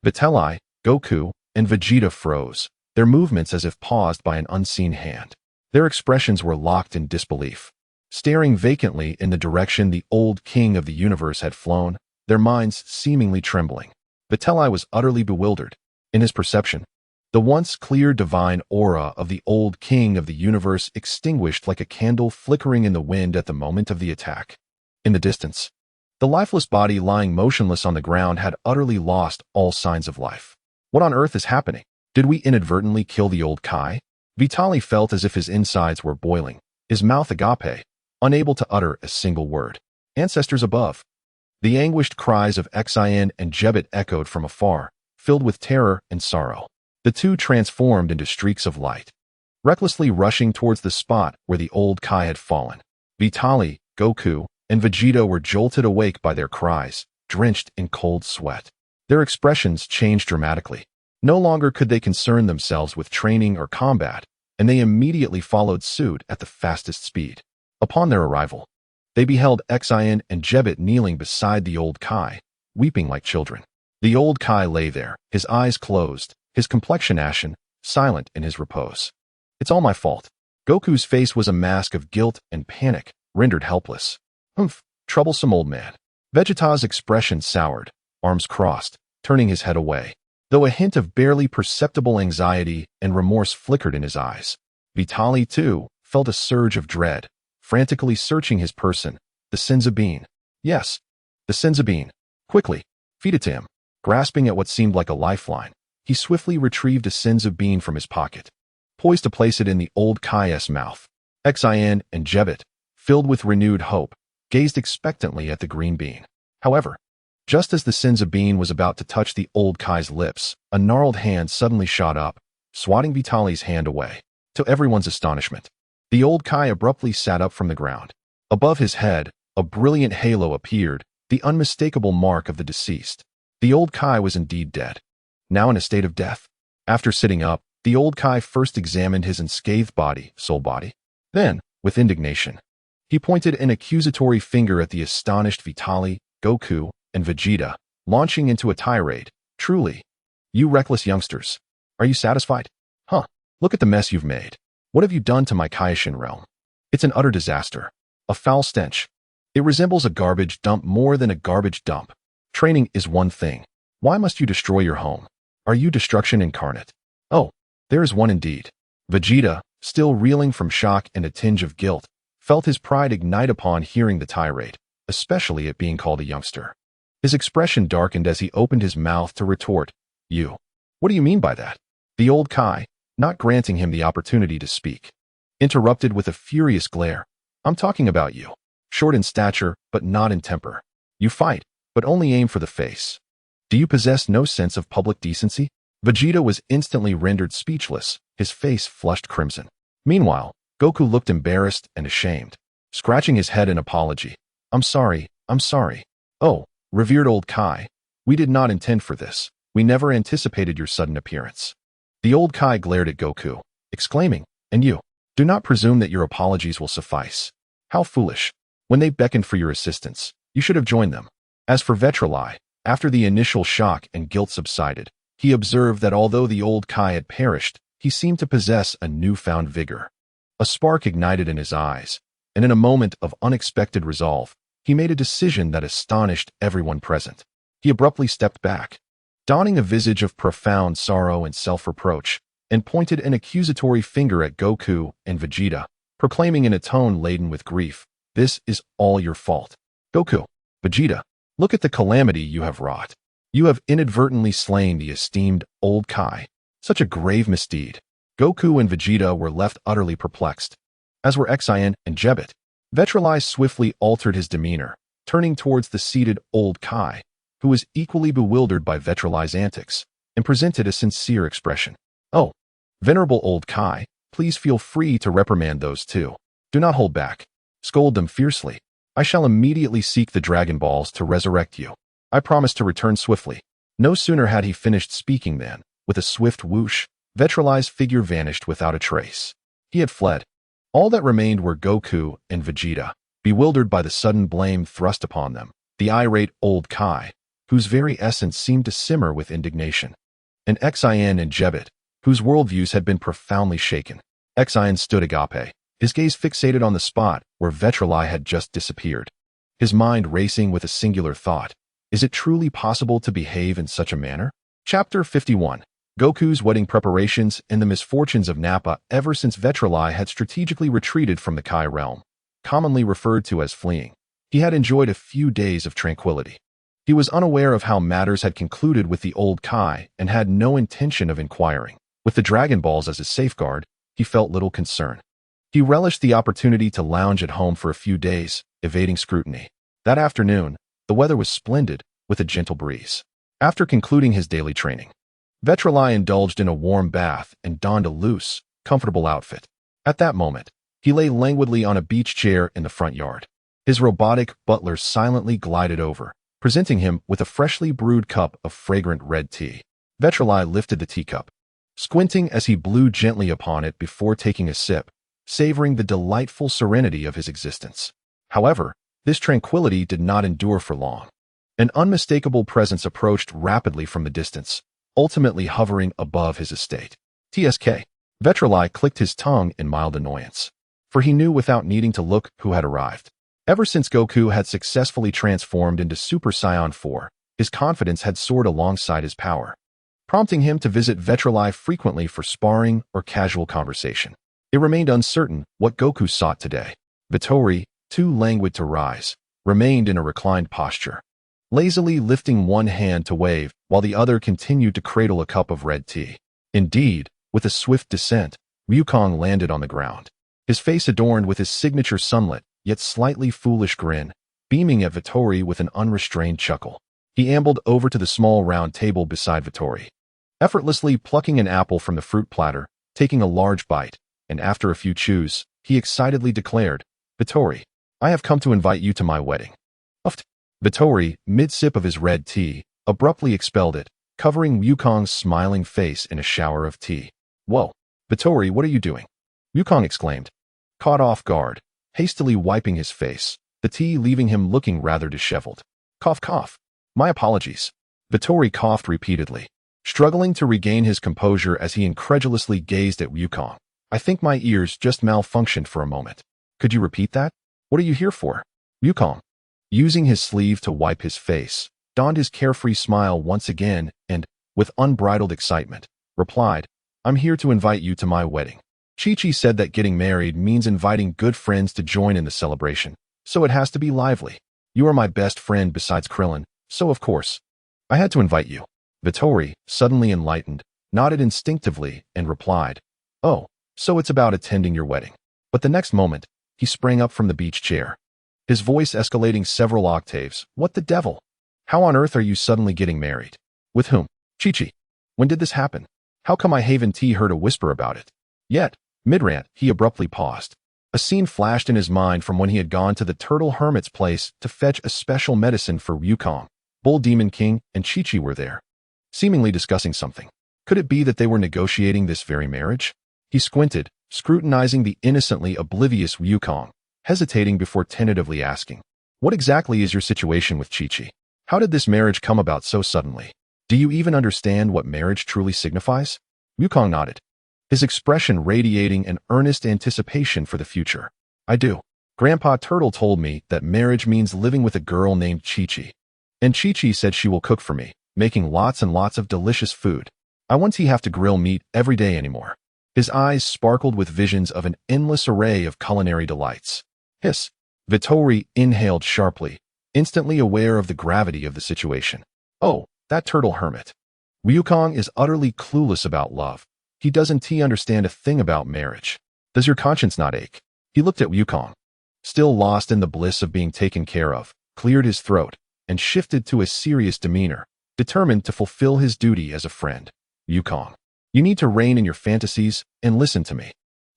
Vitri, Goku, and Vegeta froze, their movements as if paused by an unseen hand. Their expressions were locked in disbelief. Staring vacantly in the direction the old king of the universe had flown, their minds seemingly trembling. Vitri was utterly bewildered. In his perception, the once clear divine aura of the old king of the universe extinguished like a candle flickering in the wind at the moment of the attack. In the distance, the lifeless body lying motionless on the ground had utterly lost all signs of life. What on earth is happening? Did we inadvertently kill the old Kai? Vitali felt as if his insides were boiling, his mouth agape, unable to utter a single word. Ancestors above. The anguished cries of Xian and Jebbet echoed from afar, filled with terror and sorrow. The two transformed into streaks of light, recklessly rushing towards the spot where the old Kai had fallen. Vitali, Goku, and Vegeta were jolted awake by their cries, drenched in cold sweat. Their expressions changed dramatically. No longer could they concern themselves with training or combat, and they immediately followed suit at the fastest speed. Upon their arrival, they beheld Xian and Jebbet kneeling beside the old Kai, weeping like children. The old Kai lay there, his eyes closed, his complexion ashen, silent in his repose. It's all my fault. Goku's face was a mask of guilt and panic, rendered helpless. Hmph, troublesome old man. Vegeta's expression soured, arms crossed, turning his head away, though a hint of barely perceptible anxiety and remorse flickered in his eyes. Vitali, too, felt a surge of dread, frantically searching his person. The Senzu bean. Yes, the Senzu bean. Quickly, feed it to him. Grasping at what seemed like a lifeline, he swiftly retrieved a Senzu bean from his pocket, poised to place it in the old Kai's mouth. Xian and Jebbet, filled with renewed hope, gazed expectantly at the green bean. However, just as the Senzu bean was about to touch the old Kai's lips, a gnarled hand suddenly shot up, swatting Vitali's hand away. To everyone's astonishment, the old Kai abruptly sat up from the ground. Above his head, A brilliant halo appeared, the unmistakable mark of the deceased. The old Kai was indeed dead, now in a state of death. After sitting up, the old Kai first examined his unscathed soul body. Then, with indignation, he pointed an accusatory finger at the astonished Vitali, Goku, and Vegeta, launching into a tirade. Truly, you reckless youngsters. Are you satisfied? Huh, look at the mess you've made. What have you done to my Kaioshin realm? It's an utter disaster. A foul stench. It resembles a garbage dump more than a garbage dump. Training is one thing. Why must you destroy your home? Are you destruction incarnate? Oh, there is one indeed. Vegeta, still reeling from shock and a tinge of guilt, felt his pride ignite upon hearing the tirade, especially it being called a youngster. His expression darkened as he opened his mouth to retort. You. What do you mean by that? The old Kai, not granting him the opportunity to speak, interrupted with a furious glare. I'm talking about you. Short in stature, but not in temper. You fight, but only aim for the face. Do you possess no sense of public decency? Vegeta was instantly rendered speechless, his face flushed crimson. Meanwhile, Goku looked embarrassed and ashamed, scratching his head in apology. I'm sorry. Oh, revered old Kai, we did not intend for this. We never anticipated your sudden appearance. The old Kai glared at Goku, exclaiming, and you, do not presume that your apologies will suffice. How foolish. When they beckoned for your assistance, you should have joined them. As for Vitri, after the initial shock and guilt subsided, he observed that although the old Kai had perished, he seemed to possess a newfound vigor. A spark ignited in his eyes, and in a moment of unexpected resolve, he made a decision that astonished everyone present. He abruptly stepped back, donning a visage of profound sorrow and self-reproach, and pointed an accusatory finger at Goku and Vegeta, proclaiming in a tone laden with grief, "This is all your fault. Goku, Vegeta, look at the calamity you have wrought. You have inadvertently slain the esteemed old Kai. Such a grave misdeed." Goku and Vegeta were left utterly perplexed, as were Xian and Jebet. Vitri swiftly altered his demeanor, turning towards the seated old Kai, who was equally bewildered by Vitri's antics, and presented a sincere expression. Oh, venerable old Kai, please feel free to reprimand those two. Do not hold back. Scold them fiercely. I shall immediately seek the Dragon Balls to resurrect you. I promise to return swiftly. No sooner had he finished speaking than, with a swift whoosh, Vitri's figure vanished without a trace. He had fled. All that remained were Goku and Vegeta, bewildered by the sudden blame thrust upon them, the irate old Kai, whose very essence seemed to simmer with indignation, and Xian and Jebet, whose worldviews had been profoundly shaken. Xian stood agape, his gaze fixated on the spot where Vitri had just disappeared, his mind racing with a singular thought. Is it truly possible to behave in such a manner? Chapter 51. Goku's wedding preparations and the misfortunes of Nappa. Ever since Vitri had strategically retreated from the Kai realm, commonly referred to as fleeing, he had enjoyed a few days of tranquility. He was unaware of how matters had concluded with the old Kai and had no intention of inquiring. With the Dragon Balls as his safeguard, he felt little concern. He relished the opportunity to lounge at home for a few days, evading scrutiny. That afternoon, the weather was splendid, with a gentle breeze. After concluding his daily training, Vitri indulged in a warm bath and donned a loose, comfortable outfit. At that moment, he lay languidly on a beach chair in the front yard. His robotic butler silently glided over, presenting him with a freshly brewed cup of fragrant red tea. Vitri lifted the teacup, squinting as he blew gently upon it before taking a sip, savoring the delightful serenity of his existence. However, this tranquility did not endure for long. An unmistakable presence approached rapidly from the distance, ultimately hovering above his estate. TSK. Vitri clicked his tongue in mild annoyance, for he knew without needing to look who had arrived. Ever since Goku had successfully transformed into Super Saiyan 4, his confidence had soared alongside his power, prompting him to visit Vitri frequently for sparring or casual conversation. It remained uncertain what Goku sought today. Vitri, too languid to rise, remained in a reclined posture, lazily lifting one hand to wave while the other continued to cradle a cup of red tea. Indeed, with a swift descent, Wukong landed on the ground, his face adorned with his signature sunlit, yet slightly foolish grin, beaming at Vitri with an unrestrained chuckle. He ambled over to the small round table beside Vitri, effortlessly plucking an apple from the fruit platter, taking a large bite, and after a few chews, he excitedly declared, "Vitri, I have come to invite you to my wedding. Uft. Vittori, mid-sip of his red tea, abruptly expelled it, covering Wukong's smiling face in a shower of tea. Whoa. Vittori, what are you doing? Wukong exclaimed, caught off guard, hastily wiping his face, the tea leaving him looking rather disheveled. Cough, cough. My apologies. Vittori coughed repeatedly, struggling to regain his composure as he incredulously gazed at Wukong. I think my ears just malfunctioned for a moment. Could you repeat that? What are you here for? Wukong, using his sleeve to wipe his face, donned his carefree smile once again and, with unbridled excitement, replied, I'm here to invite you to my wedding. Chi-Chi said that getting married means inviting good friends to join in the celebration, so it has to be lively. You are my best friend besides Krillin, so of course, I had to invite you. Vittori, suddenly enlightened, nodded instinctively and replied, oh, so it's about attending your wedding. But the next moment, he sprang up from the beach chair, his voice escalating several octaves. What the devil? How on earth are you suddenly getting married? With whom? Chi-Chi. When did this happen? How come I haven't heard a whisper about it? Yet, mid-rant, he abruptly paused. A scene flashed in his mind from when he had gone to the Turtle Hermit's place to fetch a special medicine for Wukong. Bull Demon King and Chi-Chi were there, seemingly discussing something. Could it be that they were negotiating this very marriage? He squinted, scrutinizing the innocently oblivious Wukong, hesitating before tentatively asking, what exactly is your situation with Chi-Chi? How did this marriage come about so suddenly? Do you even understand what marriage truly signifies? Wukong nodded, his expression radiating an earnest anticipation for the future. I do. Grandpa Turtle told me that marriage means living with a girl named Chi-Chi. And Chi-Chi said she will cook for me, making lots and lots of delicious food. I won't have to grill meat every day anymore. His eyes sparkled with visions of an endless array of culinary delights. Hiss. Vittori inhaled sharply, instantly aware of the gravity of the situation. Oh, that turtle hermit. Wukong is utterly clueless about love. He doesn't understand a thing about marriage. Does your conscience not ache? He looked at Wukong, still lost in the bliss of being taken care of, cleared his throat, and shifted to a serious demeanor, determined to fulfill his duty as a friend. Wukong, you need to rein in your fantasies and listen to me.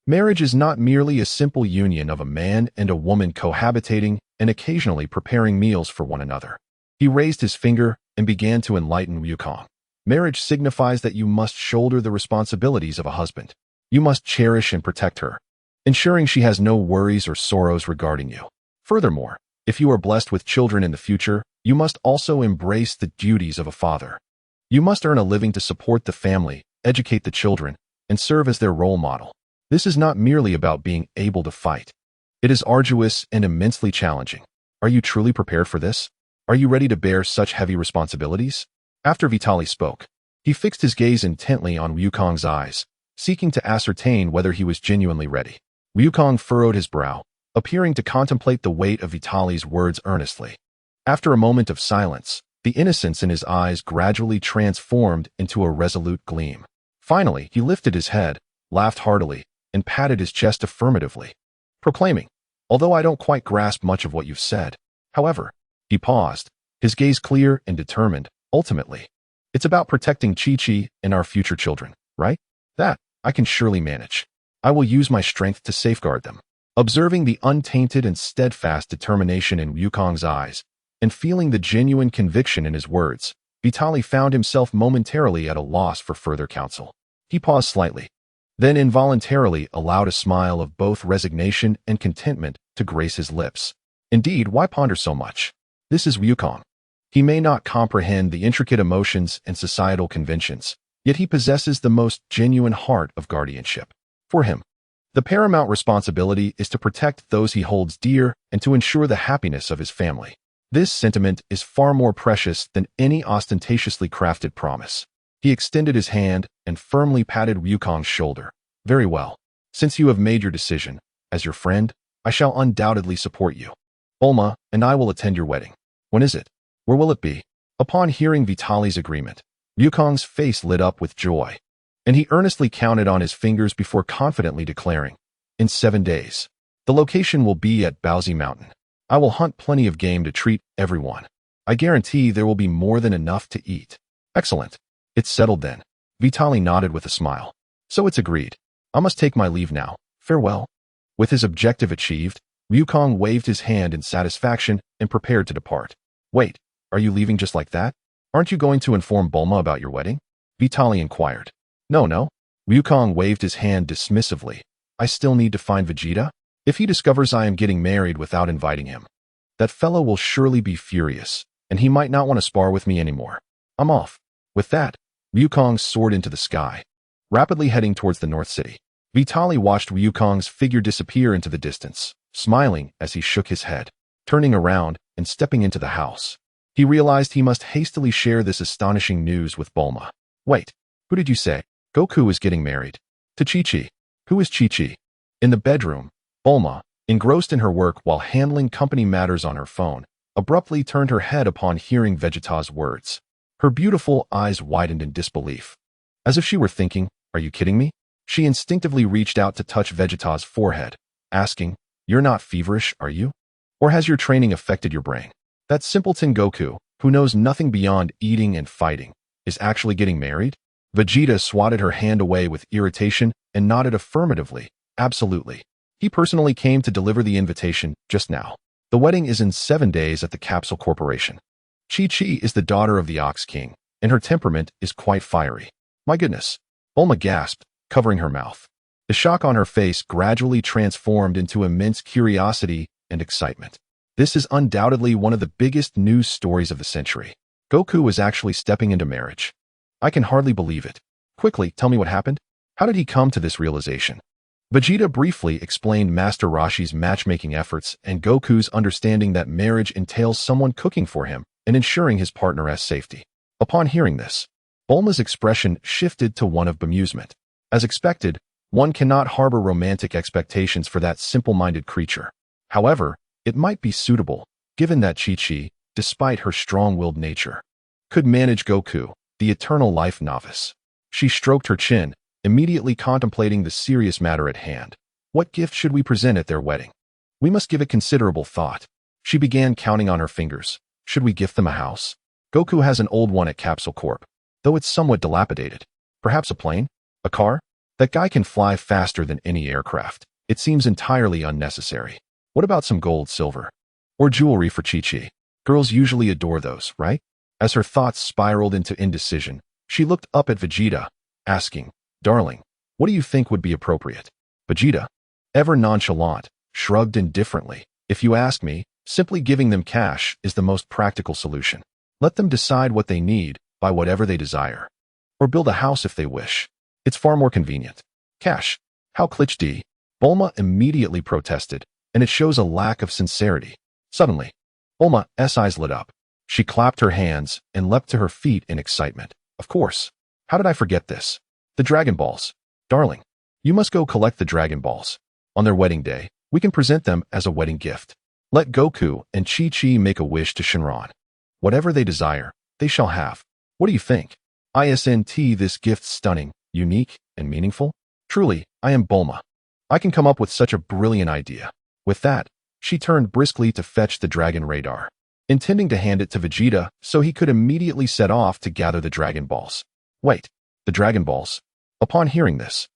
Marriage is not merely a simple union of a man and a woman cohabitating and occasionally preparing meals for one another. He raised his finger and began to enlighten Wukong. Marriage signifies that you must shoulder the responsibilities of a husband. You must cherish and protect her, ensuring she has no worries or sorrows regarding you. Furthermore, if you are blessed with children in the future, you must also embrace the duties of a father. You must earn a living to support the family, educate the children, and serve as their role model. This is not merely about being able to fight. It is arduous and immensely challenging. Are you truly prepared for this? Are you ready to bear such heavy responsibilities? After Vitali spoke, he fixed his gaze intently on Wukong's eyes, seeking to ascertain whether he was genuinely ready. Wukong furrowed his brow, appearing to contemplate the weight of Vitali's words earnestly. After a moment of silence, the innocence in his eyes gradually transformed into a resolute gleam. Finally, he lifted his head, laughed heartily, and patted his chest affirmatively, proclaiming, although I don't quite grasp much of what you've said. However, he paused, his gaze clear and determined. Ultimately, it's about protecting Chi-Chi and our future children, right? That, I can surely manage. I will use my strength to safeguard them. Observing the untainted and steadfast determination in Wukong's eyes, and feeling the genuine conviction in his words, Vitali found himself momentarily at a loss for further counsel. He paused slightly, then involuntarily allowed a smile of both resignation and contentment to grace his lips. Indeed, why ponder so much? This is Wukong. He may not comprehend the intricate emotions and societal conventions, yet he possesses the most genuine heart of guardianship. For him, the paramount responsibility is to protect those he holds dear and to ensure the happiness of his family. This sentiment is far more precious than any ostentatiously crafted promise. He extended his hand and firmly patted Wukong's shoulder. Very well. Since you have made your decision, as your friend, I shall undoubtedly support you. Bulma and I will attend your wedding. When is it? Where will it be? Upon hearing Vitali's agreement, Wukong's face lit up with joy, and he earnestly counted on his fingers before confidently declaring, in 7 days. The location will be at Bowsy Mountain. I will hunt plenty of game to treat everyone. I guarantee there will be more than enough to eat. Excellent. It's settled then. Vitali nodded with a smile. So it's agreed. I must take my leave now. Farewell. With his objective achieved, Wukong waved his hand in satisfaction and prepared to depart. Wait, are you leaving just like that? Aren't you going to inform Bulma about your wedding? Vitali inquired. No. Wukong waved his hand dismissively. I still need to find Vegeta? If he discovers I am getting married without inviting him, that fellow will surely be furious, and he might not want to spar with me anymore. I'm off. With that, Wukong soared into the sky, rapidly heading towards the North City. Vitali watched Wukong's figure disappear into the distance, smiling as he shook his head. Turning around and stepping into the house, he realized he must hastily share this astonishing news with Bulma. Wait, who did you say? Goku is getting married. To Chi-Chi. Who is Chi-Chi? In the bedroom, Bulma, engrossed in her work while handling company matters on her phone, abruptly turned her head upon hearing Vegeta's words. Her beautiful eyes widened in disbelief. As if she were thinking, are you kidding me? She instinctively reached out to touch Vegeta's forehead, asking, you're not feverish, are you? Or has your training affected your brain? That simpleton Goku, who knows nothing beyond eating and fighting, is actually getting married? Vegeta swatted her hand away with irritation and nodded affirmatively. Absolutely. He personally came to deliver the invitation just now. The wedding is in 7 days at the Capsule Corporation. Chi-Chi is the daughter of the Ox King, and her temperament is quite fiery. My goodness. Bulma gasped, covering her mouth. The shock on her face gradually transformed into immense curiosity and excitement. This is undoubtedly one of the biggest news stories of the century. Goku is actually stepping into marriage. I can hardly believe it. Quickly, tell me what happened. How did he come to this realization? Vegeta briefly explained Master Roshi's matchmaking efforts and Goku's understanding that marriage entails someone cooking for him and ensuring his partner's safety. Upon hearing this, Bulma's expression shifted to one of bemusement. As expected, one cannot harbor romantic expectations for that simple-minded creature. However, it might be suitable, given that Chi-Chi, despite her strong-willed nature, could manage Goku, the eternal life novice. She stroked her chin, immediately contemplating the serious matter at hand. What gift should we present at their wedding? We must give it considerable thought. She began counting on her fingers. Should we gift them a house? Goku has an old one at Capsule Corp, though it's somewhat dilapidated. Perhaps a plane? A car? That guy can fly faster than any aircraft. It seems entirely unnecessary. What about some gold, silver, or jewelry for Chi-Chi? Girls usually adore those, right? As her thoughts spiraled into indecision, she looked up at Vegeta, asking, Darling, what do you think would be appropriate? Vegeta, ever nonchalant, shrugged indifferently. If you ask me, simply giving them cash is the most practical solution. Let them decide what they need, buy whatever they desire, or build a house if they wish. It's far more convenient. Cash. How klitschdy. Bulma immediately protested, and it shows a lack of sincerity. Suddenly, Bulma's eyes lit up. She clapped her hands and leapt to her feet in excitement. Of course. How did I forget this? The Dragon Balls. Darling, you must go collect the Dragon Balls. On their wedding day, we can present them as a wedding gift. Let Goku and Chi-Chi make a wish to Shenron. Whatever they desire, they shall have. What do you think? Isn't this gift stunning, unique, and meaningful? Truly, I am Bulma. I can come up with such a brilliant idea. With that, she turned briskly to fetch the Dragon Radar, intending to hand it to Vegeta so he could immediately set off to gather the Dragon Balls. Wait, the Dragon Balls? Upon hearing this,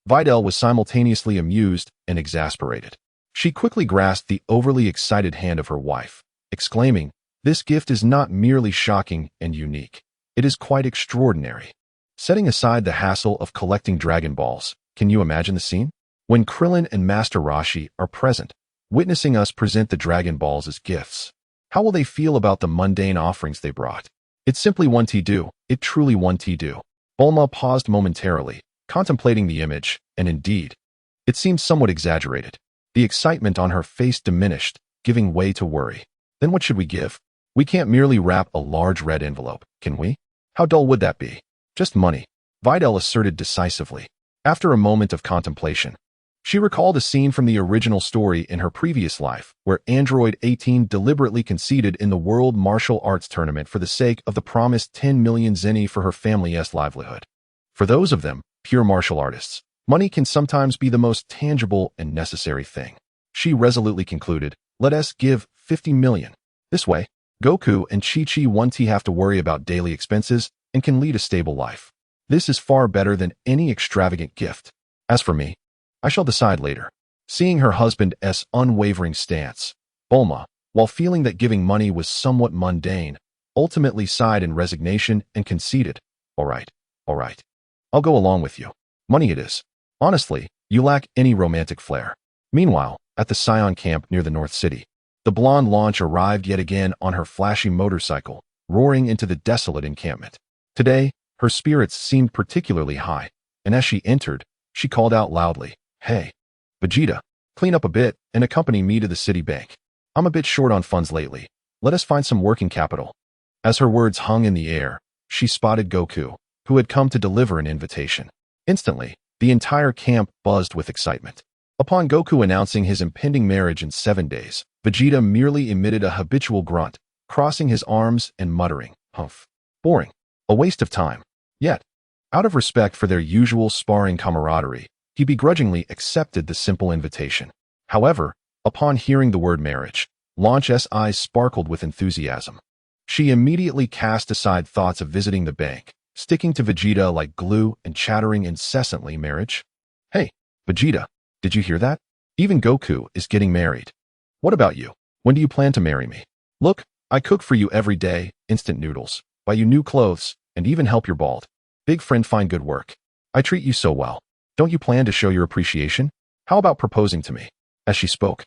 Videl was simultaneously amused and exasperated. She quickly grasped the overly excited hand of her wife, exclaiming, This gift is not merely shocking and unique. It is quite extraordinary. Setting aside the hassle of collecting Dragon Balls, can you imagine the scene? When Krillin and Master Roshi are present, witnessing us present the Dragon Balls as gifts. How will they feel about the mundane offerings they brought? It's simply one to-do. It truly one to-do. Bulma paused momentarily, contemplating the image, and indeed, it seemed somewhat exaggerated. The excitement on her face diminished, giving way to worry. Then what should we give? We can't merely wrap a large red envelope, can we? How dull would that be? Just money, Videl asserted decisively. After a moment of contemplation, she recalled a scene from the original story in her previous life, where Android 18 deliberately conceded in the World Martial Arts Tournament for the sake of the promised 10 million zeni for her family's livelihood. For those of them, pure martial artists, money can sometimes be the most tangible and necessary thing. She resolutely concluded, let us give 50 million. This way, Goku and Chi-Chi won't have to worry about daily expenses and can lead a stable life. This is far better than any extravagant gift. As for me, I shall decide later. Seeing her husband's unwavering stance, Bulma, while feeling that giving money was somewhat mundane, ultimately sighed in resignation and conceded, all right, I'll go along with you. Money it is. Honestly, you lack any romantic flair. Meanwhile, at the Saiyan camp near the North City, the blonde launch arrived yet again on her flashy motorcycle, roaring into the desolate encampment. Today, her spirits seemed particularly high, and as she entered, she called out loudly, "Hey, Vegeta, clean up a bit and accompany me to the city bank. I'm a bit short on funds lately. Let us find some working capital." As her words hung in the air, she spotted Goku, who had come to deliver an invitation. Instantly, the entire camp buzzed with excitement. Upon Goku announcing his impending marriage in 7 days, Vegeta merely emitted a habitual grunt, crossing his arms and muttering, "Humph. Boring. A waste of time." Yet, out of respect for their usual sparring camaraderie, he begrudgingly accepted the simple invitation. However, upon hearing the word marriage, Launch's eyes sparkled with enthusiasm. She immediately cast aside thoughts of visiting the bank, sticking to Vegeta like glue and chattering incessantly, "Marriage? Hey, Vegeta, did you hear that? Even Goku is getting married. What about you? When do you plan to marry me? Look, I cook for you every day, instant noodles, buy you new clothes, and even help your bald big friend find good work. I treat you so well. Don't you plan to show your appreciation? How about proposing to me?" As she spoke,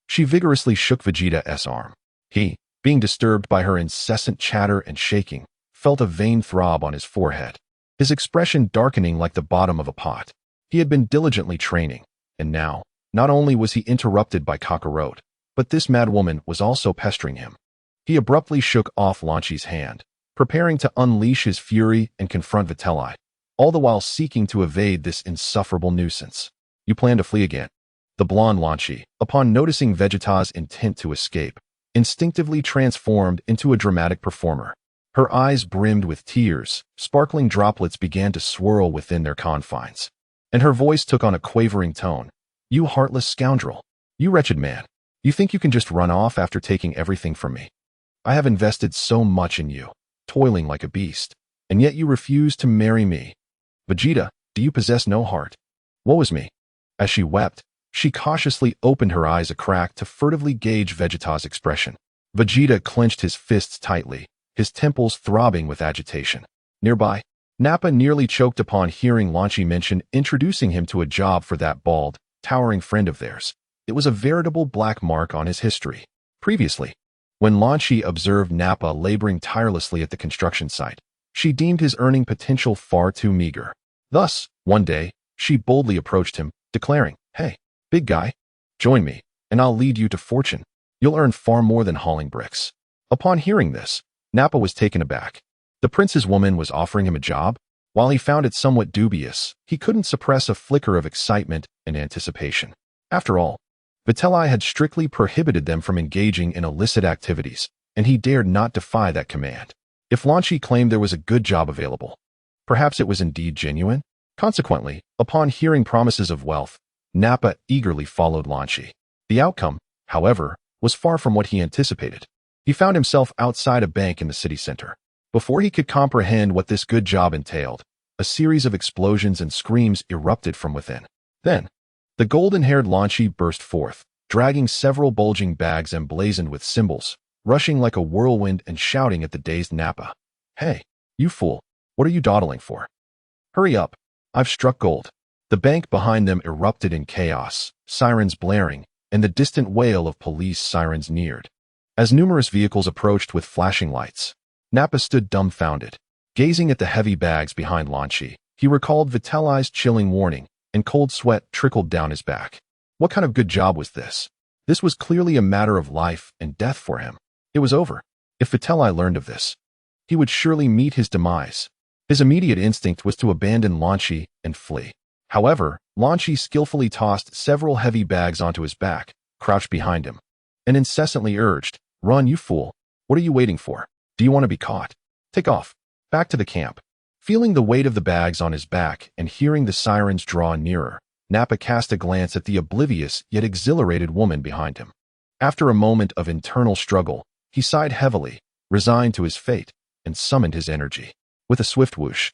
she vigorously shook Vegeta's arm. He, being disturbed by her incessant chatter and shaking, felt a vain throb on his forehead, his expression darkening like the bottom of a pot. He had been diligently training, and now, not only was he interrupted by Kakarot, but this mad woman was also pestering him. He abruptly shook off Launchi's hand, preparing to unleash his fury and confront Witley, all the while seeking to evade this insufferable nuisance. "You plan to flee again?" The blonde Launchi, upon noticing Vegeta's intent to escape, instinctively transformed into a dramatic performer. Her eyes brimmed with tears, sparkling droplets began to swirl within their confines, and her voice took on a quavering tone. "You heartless scoundrel! You wretched man! You think you can just run off after taking everything from me? I have invested so much in you, toiling like a beast, and yet you refuse to marry me. Vegeta, do you possess no heart? Woe is me." As she wept, she cautiously opened her eyes a crack to furtively gauge Vegeta's expression. Vegeta clenched his fists tightly, his temples throbbing with agitation. Nearby, Nappa nearly choked upon hearing Launchi mention introducing him to a job for that bald, towering friend of theirs. It was a veritable black mark on his history. Previously, when Launchi observed Nappa laboring tirelessly at the construction site, she deemed his earning potential far too meager. Thus, one day, she boldly approached him, declaring, "Hey, big guy, join me, and I'll lead you to fortune. You'll earn far more than hauling bricks." Upon hearing this, Nappa was taken aback. The prince's woman was offering him a job? While he found it somewhat dubious, he couldn't suppress a flicker of excitement and anticipation. After all, Vitri had strictly prohibited them from engaging in illicit activities, and he dared not defy that command. If Launchi claimed there was a good job available, perhaps it was indeed genuine? Consequently, upon hearing promises of wealth, Nappa eagerly followed Launchi. The outcome, however, was far from what he anticipated. He found himself outside a bank in the city center. Before he could comprehend what this good job entailed, a series of explosions and screams erupted from within. Then, the golden-haired Launchi burst forth, dragging several bulging bags emblazoned with symbols, rushing like a whirlwind and shouting at the dazed Nappa. "Hey, you fool, what are you dawdling for? Hurry up, I've struck gold." The bank behind them erupted in chaos, sirens blaring, and the distant wail of police sirens neared. As numerous vehicles approached with flashing lights, Nappa stood dumbfounded, gazing at the heavy bags behind Launchi. He recalled Vitri's chilling warning, and cold sweat trickled down his back. What kind of good job was this? This was clearly a matter of life and death for him. It was over. If Vitri learned of this, he would surely meet his demise. His immediate instinct was to abandon Launchi and flee. However, Launchi skillfully tossed several heavy bags onto his back, crouched behind him, and incessantly urged, "Run, you fool. What are you waiting for? Do you want to be caught? Take off." Back to the camp. Feeling the weight of the bags on his back and hearing the sirens draw nearer, Nappa cast a glance at the oblivious yet exhilarated woman behind him. After a moment of internal struggle, he sighed heavily, resigned to his fate, and summoned his energy. With a swift whoosh,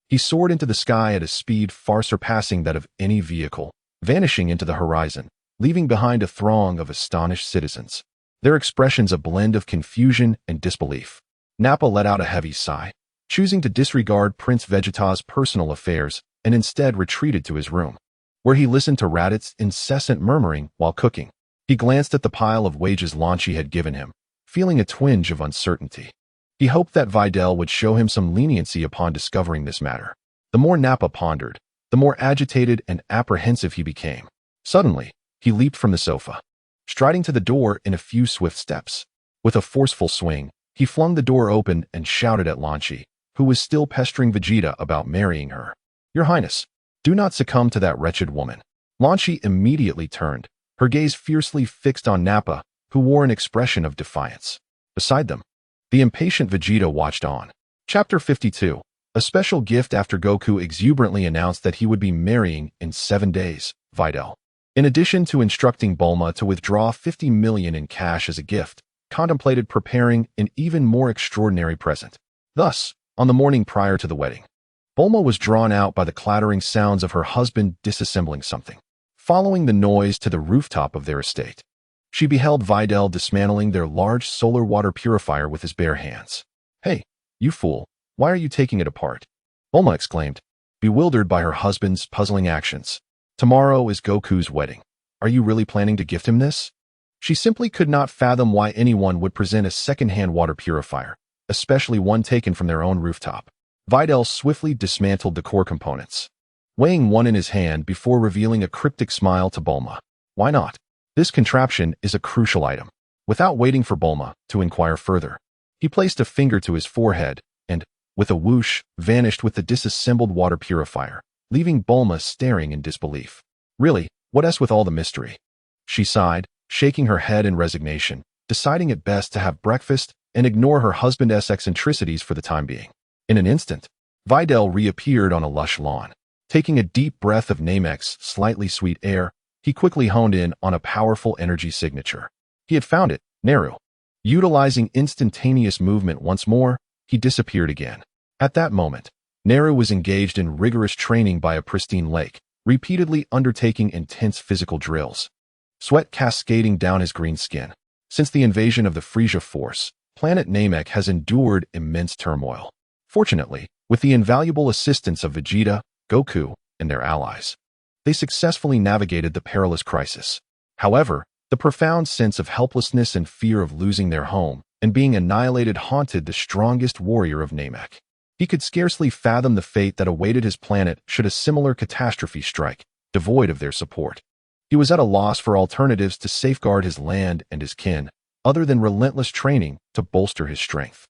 he soared into the sky at a speed far surpassing that of any vehicle, vanishing into the horizon, leaving behind a throng of astonished citizens, their expressions a blend of confusion and disbelief. Nappa let out a heavy sigh, choosing to disregard Prince Vegeta's personal affairs and instead retreated to his room, where he listened to Raditz' incessant murmuring while cooking. He glanced at the pile of wages Lanchi had given him, feeling a twinge of uncertainty. He hoped that Videl would show him some leniency upon discovering this matter. The more Nappa pondered, the more agitated and apprehensive he became. Suddenly, he leaped from the sofa, striding to the door in a few swift steps. With a forceful swing, he flung the door open and shouted at Lanchi, who was still pestering Vegeta about marrying her. "Your Highness, do not succumb to that wretched woman." Lanchi immediately turned, her gaze fiercely fixed on Nappa, who wore an expression of defiance. Beside them, the impatient Vegeta watched on. Chapter 52. A special gift. After Goku exuberantly announced that he would be marrying in 7 days, Videl, in addition to instructing Bulma to withdraw 50 million in cash as a gift, contemplated preparing an even more extraordinary present. Thus, on the morning prior to the wedding, Bulma was drawn out by the clattering sounds of her husband disassembling something. Following the noise to the rooftop of their estate, she beheld Videl dismantling their large solar water purifier with his bare hands. "Hey, you fool, why are you taking it apart?" Bulma exclaimed, bewildered by her husband's puzzling actions. "Tomorrow is Goku's wedding. Are you really planning to gift him this?" She simply could not fathom why anyone would present a second-hand water purifier, especially one taken from their own rooftop. Videl swiftly dismantled the core components, weighing one in his hand before revealing a cryptic smile to Bulma. "Why not? This contraption is a crucial item." Without waiting for Bulma to inquire further, he placed a finger to his forehead and, with a whoosh, vanished with the disassembled water purifier, leaving Bulma staring in disbelief. "Really, what's with all the mystery?" She sighed, shaking her head in resignation, deciding it best to have breakfast and ignore her husband's eccentricities for the time being. In an instant, Videl reappeared on a lush lawn. Taking a deep breath of Namek's slightly sweet air, he quickly honed in on a powerful energy signature. He had found it, Naru. Utilizing instantaneous movement once more, he disappeared again. At that moment, Naru was engaged in rigorous training by a pristine lake, repeatedly undertaking intense physical drills, sweat cascading down his green skin. Since the invasion of the Frieza force, Planet Namek has endured immense turmoil. Fortunately, with the invaluable assistance of Vegeta, Goku, and their allies, they successfully navigated the perilous crisis. However, the profound sense of helplessness and fear of losing their home and being annihilated haunted the strongest warrior of Namek. He could scarcely fathom the fate that awaited his planet should a similar catastrophe strike, devoid of their support. He was at a loss for alternatives to safeguard his land and his kin, other than relentless training to bolster his strength.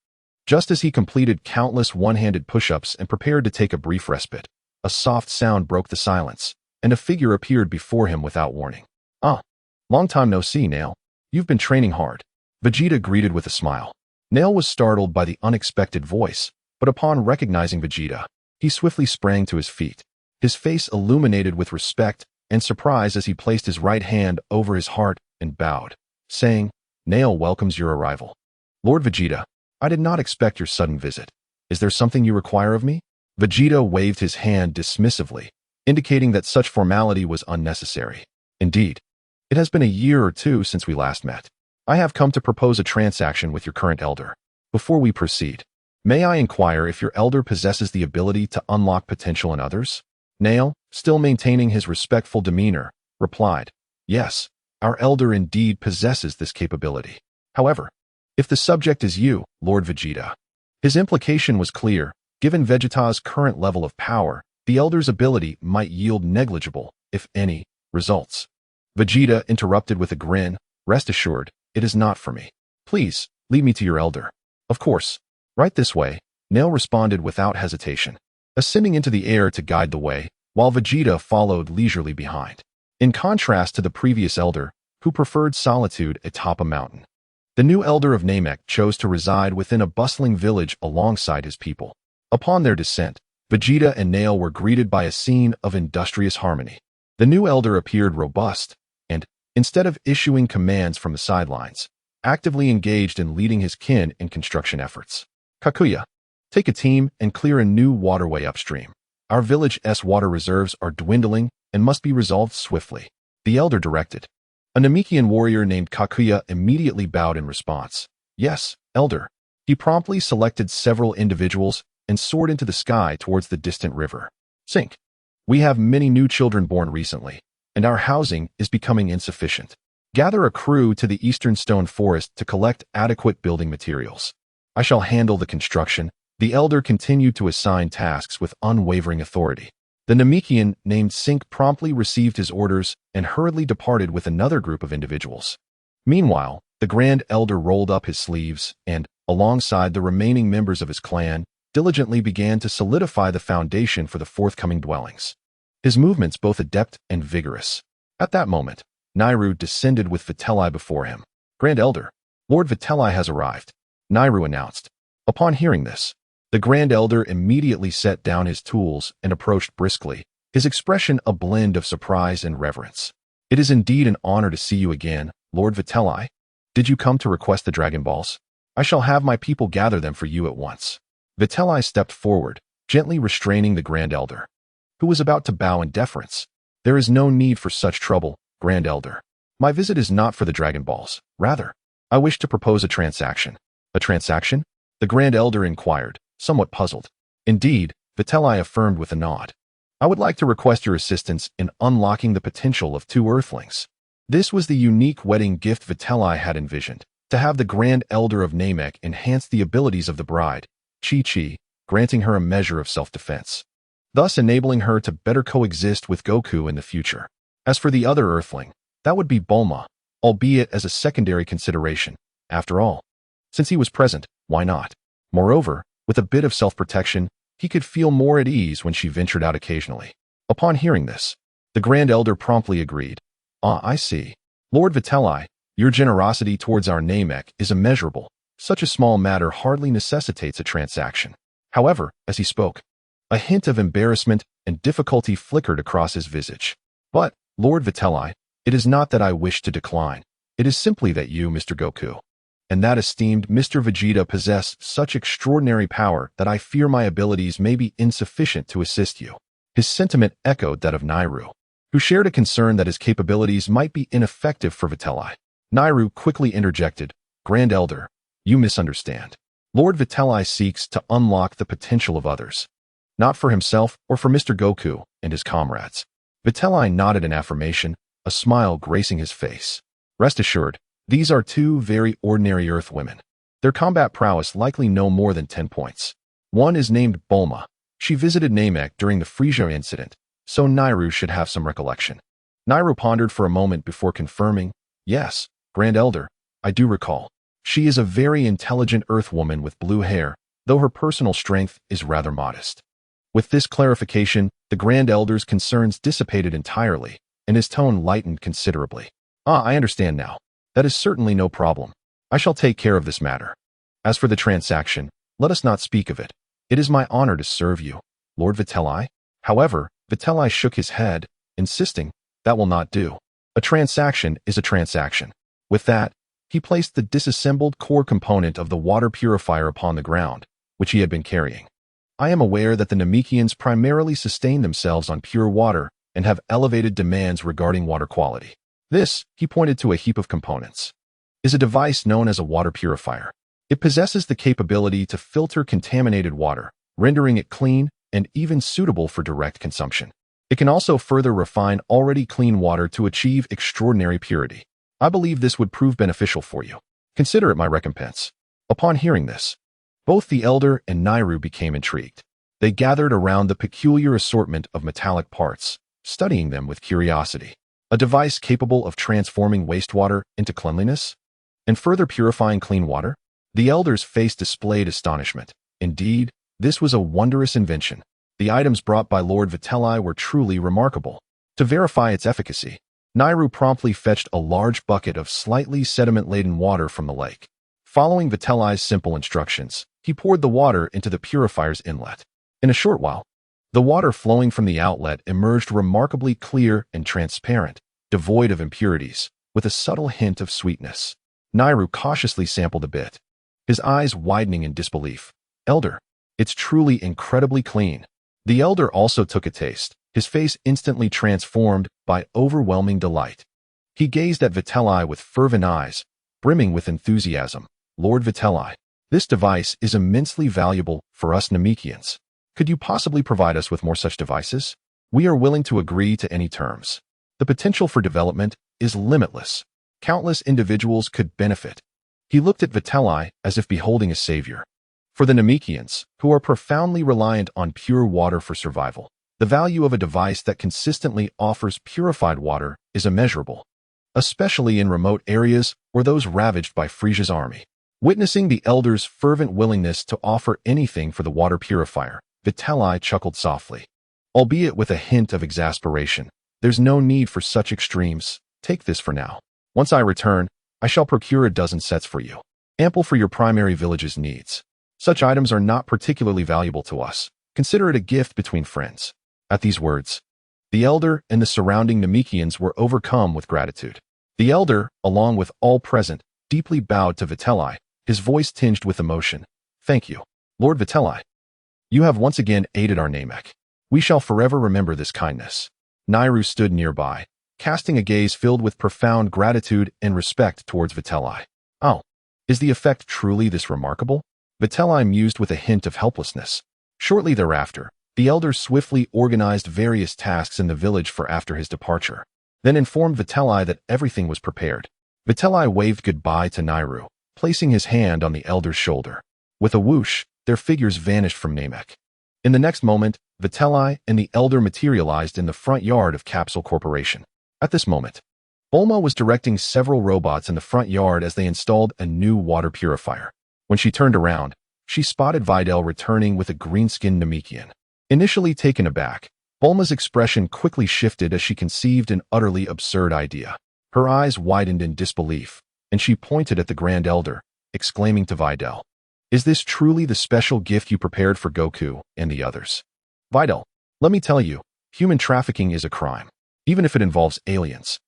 Just as he completed countless one-handed push-ups and prepared to take a brief respite, a soft sound broke the silence, and a figure appeared before him without warning. "Ah, long time no see, Nail. You've been training hard." Vegeta greeted with a smile. Nail was startled by the unexpected voice, but upon recognizing Vegeta, he swiftly sprang to his feet, his face illuminated with respect and surprise as he placed his right hand over his heart and bowed, saying, "Nail welcomes your arrival. Lord Vegeta, I did not expect your sudden visit. Is there something you require of me?" Vegeta waved his hand dismissively, indicating that such formality was unnecessary. "Indeed, it has been a year or two since we last met. I have come to propose a transaction with your current elder. Before we proceed, may I inquire if your elder possesses the ability to unlock potential in others?" Nail, still maintaining his respectful demeanor, replied, "Yes, our elder indeed possesses this capability. However, if the subject is you, Lord Vegeta." His implication was clear. Given Vegeta's current level of power, the elder's ability might yield negligible, if any, results. Vegeta interrupted with a grin, "Rest assured, it is not for me. Please, lead me to your elder." "Of course. Right this way," Nail responded without hesitation, ascending into the air to guide the way, while Vegeta followed leisurely behind. In contrast to the previous elder, who preferred solitude atop a mountain, the new elder of Namek chose to reside within a bustling village alongside his people. Upon their descent, Vegeta and Nail were greeted by a scene of industrious harmony. The new elder appeared robust and, instead of issuing commands from the sidelines, actively engaged in leading his kin in construction efforts. "Kakuya, take a team and clear a new waterway upstream. Our village's water reserves are dwindling and must be resolved swiftly," the elder directed, A Namekian warrior named Kakuya immediately bowed in response. Yes, Elder. He promptly selected several individuals and soared into the sky towards the distant river. Sink. We have many new children born recently, and our housing is becoming insufficient. Gather a crew to the eastern stone forest to collect adequate building materials. I shall handle the construction. The elder continued to assign tasks with unwavering authority. The Namekian named Sink promptly received his orders and hurriedly departed with another group of individuals. Meanwhile, the Grand Elder rolled up his sleeves and, alongside the remaining members of his clan, diligently began to solidify the foundation for the forthcoming dwellings. His movements both adept and vigorous. At that moment, Nairu descended with Vitri before him. Grand Elder, Lord Vitri has arrived, Nairu announced. Upon hearing this, the Grand Elder immediately set down his tools and approached briskly, his expression a blend of surprise and reverence. It is indeed an honor to see you again, Lord Vitri. Did you come to request the Dragon Balls? I shall have my people gather them for you at once. Vitri stepped forward, gently restraining the Grand Elder, who was about to bow in deference. There is no need for such trouble, Grand Elder. My visit is not for the Dragon Balls. Rather, I wish to propose a transaction. A transaction? The Grand Elder inquired, somewhat puzzled. Indeed, Vitri affirmed with a nod. I would like to request your assistance in unlocking the potential of 2 Earthlings. This was the unique wedding gift Vitri had envisioned, to have the Grand Elder of Namek enhance the abilities of the bride, Chi-Chi, granting her a measure of self-defense, thus enabling her to better coexist with Goku in the future. As for the other Earthling, that would be Bulma, albeit as a secondary consideration. After all, since he was present, why not? Moreover, with a bit of self-protection, he could feel more at ease when she ventured out occasionally. Upon hearing this, the Grand Elder promptly agreed. Ah, I see. Lord Vitri, your generosity towards our Namek is immeasurable. Such a small matter hardly necessitates a transaction. However, as he spoke, a hint of embarrassment and difficulty flickered across his visage. But, Lord Vitri, it is not that I wish to decline. It is simply that you, Mr. Goku, and that esteemed Mr. Vegeta possess such extraordinary power that I fear my abilities may be insufficient to assist you. His sentiment echoed that of Nairu, who shared a concern that his capabilities might be ineffective for Vitri. Nairu quickly interjected, Grand Elder, you misunderstand. Lord Vitri seeks to unlock the potential of others, not for himself or for Mr. Goku and his comrades. Vitri nodded in affirmation, a smile gracing his face. Rest assured, these are 2 very ordinary Earth women. Their combat prowess likely no more than 10 points. One is named Bulma. She visited Namek during the Frieza incident, so Nairu should have some recollection. Nairu pondered for a moment before confirming, yes, Grand Elder, I do recall. She is a very intelligent Earth woman with blue hair, though her personal strength is rather modest. With this clarification, the Grand Elder's concerns dissipated entirely, and his tone lightened considerably. Ah, I understand now. That is certainly no problem. I shall take care of this matter. As for the transaction, let us not speak of it. It is my honor to serve you, Lord Vitri. However, Vitri shook his head, insisting, that will not do. A transaction is a transaction. With that, he placed the disassembled core component of the water purifier upon the ground, which he had been carrying. I am aware that the Namekians primarily sustain themselves on pure water and have elevated demands regarding water quality. This, he pointed to a heap of components, is a device known as a water purifier. It possesses the capability to filter contaminated water, rendering it clean and even suitable for direct consumption. It can also further refine already clean water to achieve extraordinary purity. I believe this would prove beneficial for you. Consider it my recompense. Upon hearing this, both the Elder and Nairu became intrigued. They gathered around the peculiar assortment of metallic parts, studying them with curiosity. A device capable of transforming wastewater into cleanliness and further purifying clean water? The Elder's face displayed astonishment. Indeed, this was a wondrous invention. The items brought by Lord Vitri were truly remarkable. To verify its efficacy, Nairu promptly fetched a large bucket of slightly sediment-laden water from the lake. Following Vitri's simple instructions, he poured the water into the purifier's inlet. In a short while, the water flowing from the outlet emerged remarkably clear and transparent, devoid of impurities, with a subtle hint of sweetness. Nairu cautiously sampled a bit, his eyes widening in disbelief. Elder, it's truly incredibly clean. The Elder also took a taste, his face instantly transformed by overwhelming delight. He gazed at Vitri with fervent eyes, brimming with enthusiasm. Lord Vitri, this device is immensely valuable for us Namekians. Could you possibly provide us with more such devices? We are willing to agree to any terms. The potential for development is limitless. Countless individuals could benefit. He looked at Vitri as if beholding a savior. For the Namekians, who are profoundly reliant on pure water for survival, the value of a device that consistently offers purified water is immeasurable, especially in remote areas or those ravaged by Frieza's army. Witnessing the elder's fervent willingness to offer anything for the water purifier, Vitri chuckled softly, albeit with a hint of exasperation. There's no need for such extremes. Take this for now. Once I return, I shall procure a dozen sets for you, ample for your primary village's needs. Such items are not particularly valuable to us. Consider it a gift between friends. At these words, the elder and the surrounding Namekians were overcome with gratitude. The elder, along with all present, deeply bowed to Vitri, his voice tinged with emotion. Thank you, Lord Vitri. You have once again aided our Namek. We shall forever remember this kindness. Nairu stood nearby, casting a gaze filled with profound gratitude and respect towards Vitri. Oh, is the effect truly this remarkable? Vitri mused with a hint of helplessness. Shortly thereafter, the elder swiftly organized various tasks in the village for after his departure, then informed Vitri that everything was prepared. Vitri waved goodbye to Nairu, placing his hand on the elder's shoulder. With a whoosh, their figures vanished from Namek. In the next moment, Vitri and the elder materialized in the front yard of Capsule Corporation. At this moment, Bulma was directing several robots in the front yard as they installed a new water purifier. When she turned around, she spotted Videl returning with a green-skinned Namekian. Initially taken aback, Bulma's expression quickly shifted as she conceived an utterly absurd idea. Her eyes widened in disbelief, and she pointed at the Grand Elder, exclaiming to Videl, "Is this truly the special gift you prepared for Goku and the others? Videl, let me tell you, human trafficking is a crime, even if it involves aliens.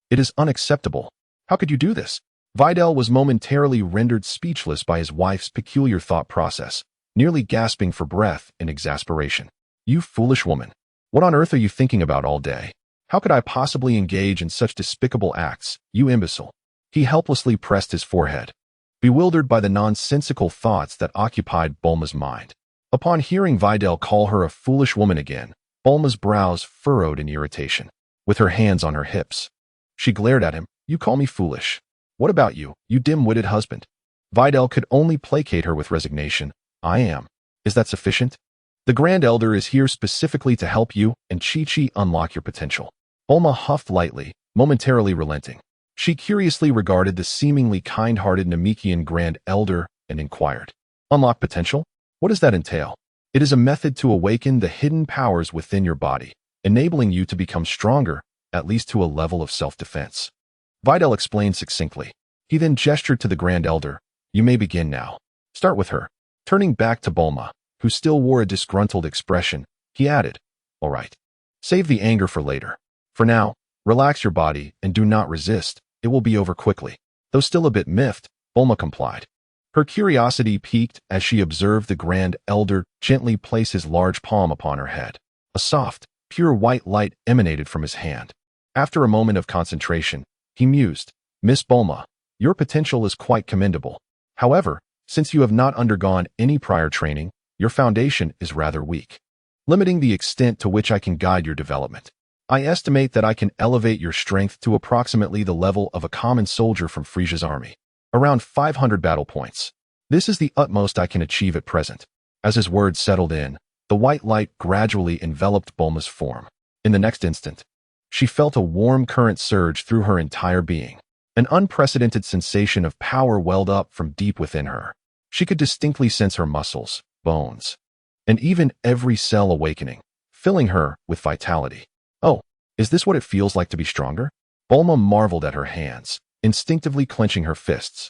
It is unacceptable. How could you do this?" Videl was momentarily rendered speechless by his wife's peculiar thought process, nearly gasping for breath in exasperation. "You foolish woman. What on earth are you thinking about all day? How could I possibly engage in such despicable acts, you imbecile?" He helplessly pressed his forehead, bewildered by the nonsensical thoughts that occupied Bulma's mind. Upon hearing Videl call her a foolish woman again, Bulma's brows furrowed in irritation. With her hands on her hips, she glared at him. "You call me foolish? What about you, you dim-witted husband?" Videl could only placate her with resignation. "I am. Is that sufficient? The Grand Elder is here specifically to help you and Chi-Chi unlock your potential." Bulma huffed lightly, momentarily relenting. She curiously regarded the seemingly kind-hearted Namekian Grand Elder and inquired, "Unlock potential? What does that entail?" "It is a method to awaken the hidden powers within your body, enabling you to become stronger, at least to a level of self-defense." Videl explained succinctly. He then gestured to the Grand Elder. "You may begin now. Start with her." Turning back to Bulma, who still wore a disgruntled expression, he added, "All right. Save the anger for later. For now, relax your body and do not resist. It will be over quickly." Though still a bit miffed, Bulma complied. Her curiosity piqued as she observed the Grand Elder gently place his large palm upon her head. A soft, pure white light emanated from his hand. After a moment of concentration, he mused, "Miss Bulma, your potential is quite commendable. However, since you have not undergone any prior training, your foundation is rather weak, limiting the extent to which I can guide your development. I estimate that I can elevate your strength to approximately the level of a common soldier from Frieza's army, around 500 battle points. This is the utmost I can achieve at present." As his words settled in, the white light gradually enveloped Bulma's form. In the next instant, she felt a warm current surge through her entire being. An unprecedented sensation of power welled up from deep within her. She could distinctly sense her muscles, bones, and even every cell awakening, filling her with vitality. "Oh, is this what it feels like to be stronger?" Bulma marveled at her hands, instinctively clenching her fists.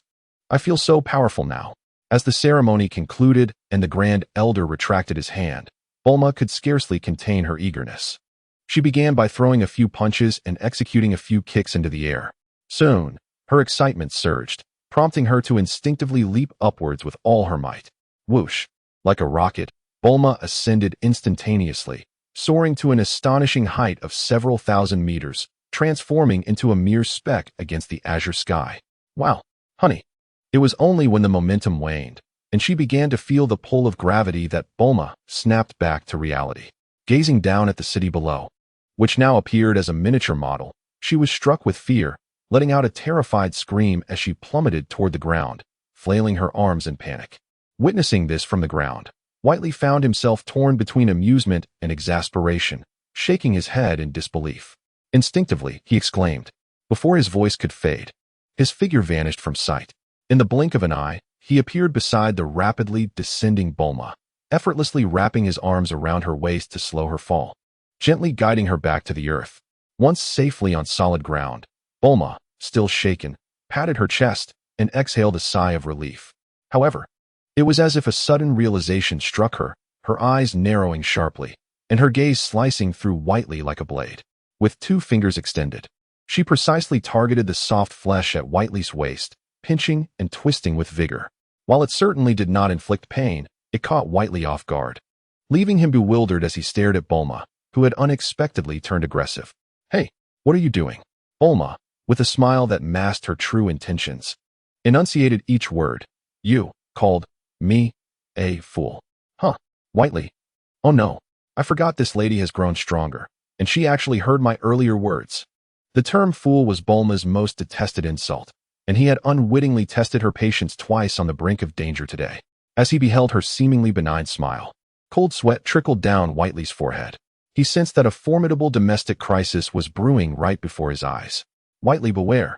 "I feel so powerful now." As the ceremony concluded and the Grand Elder retracted his hand, Bulma could scarcely contain her eagerness. She began by throwing a few punches and executing a few kicks into the air. Soon, her excitement surged, prompting her to instinctively leap upwards with all her might. Whoosh! Like a rocket, Bulma ascended instantaneously, soaring to an astonishing height of several thousand meters, transforming into a mere speck against the azure sky. Wow, honey. It was only when the momentum waned, and she began to feel the pull of gravity that Bulma snapped back to reality. Gazing down at the city below, which now appeared as a miniature model, she was struck with fear, letting out a terrified scream as she plummeted toward the ground, flailing her arms in panic. Witnessing this from the ground, Witley found himself torn between amusement and exasperation, shaking his head in disbelief. Instinctively, he exclaimed. Before his voice could fade, his figure vanished from sight. In the blink of an eye, he appeared beside the rapidly descending Bulma, effortlessly wrapping his arms around her waist to slow her fall, gently guiding her back to the earth. Once safely on solid ground, Bulma, still shaken, patted her chest and exhaled a sigh of relief. However, it was as if a sudden realization struck her, her eyes narrowing sharply, and her gaze slicing through Witley like a blade. With 2 fingers extended, she precisely targeted the soft flesh at Witley's waist, pinching and twisting with vigor. While it certainly did not inflict pain, it caught Witley off guard, leaving him bewildered as he stared at Bulma, who had unexpectedly turned aggressive. "Hey, what are you doing?" Bulma, with a smile that masked her true intentions, enunciated each word. "You called me a fool." "Huh, Witley. Oh no, I forgot this lady has grown stronger, and she actually heard my earlier words." The term fool was Bulma's most detested insult, and he had unwittingly tested her patience twice on the brink of danger today. As he beheld her seemingly benign smile, cold sweat trickled down Witley's forehead. He sensed that a formidable domestic crisis was brewing right before his eyes. "Witley, beware,"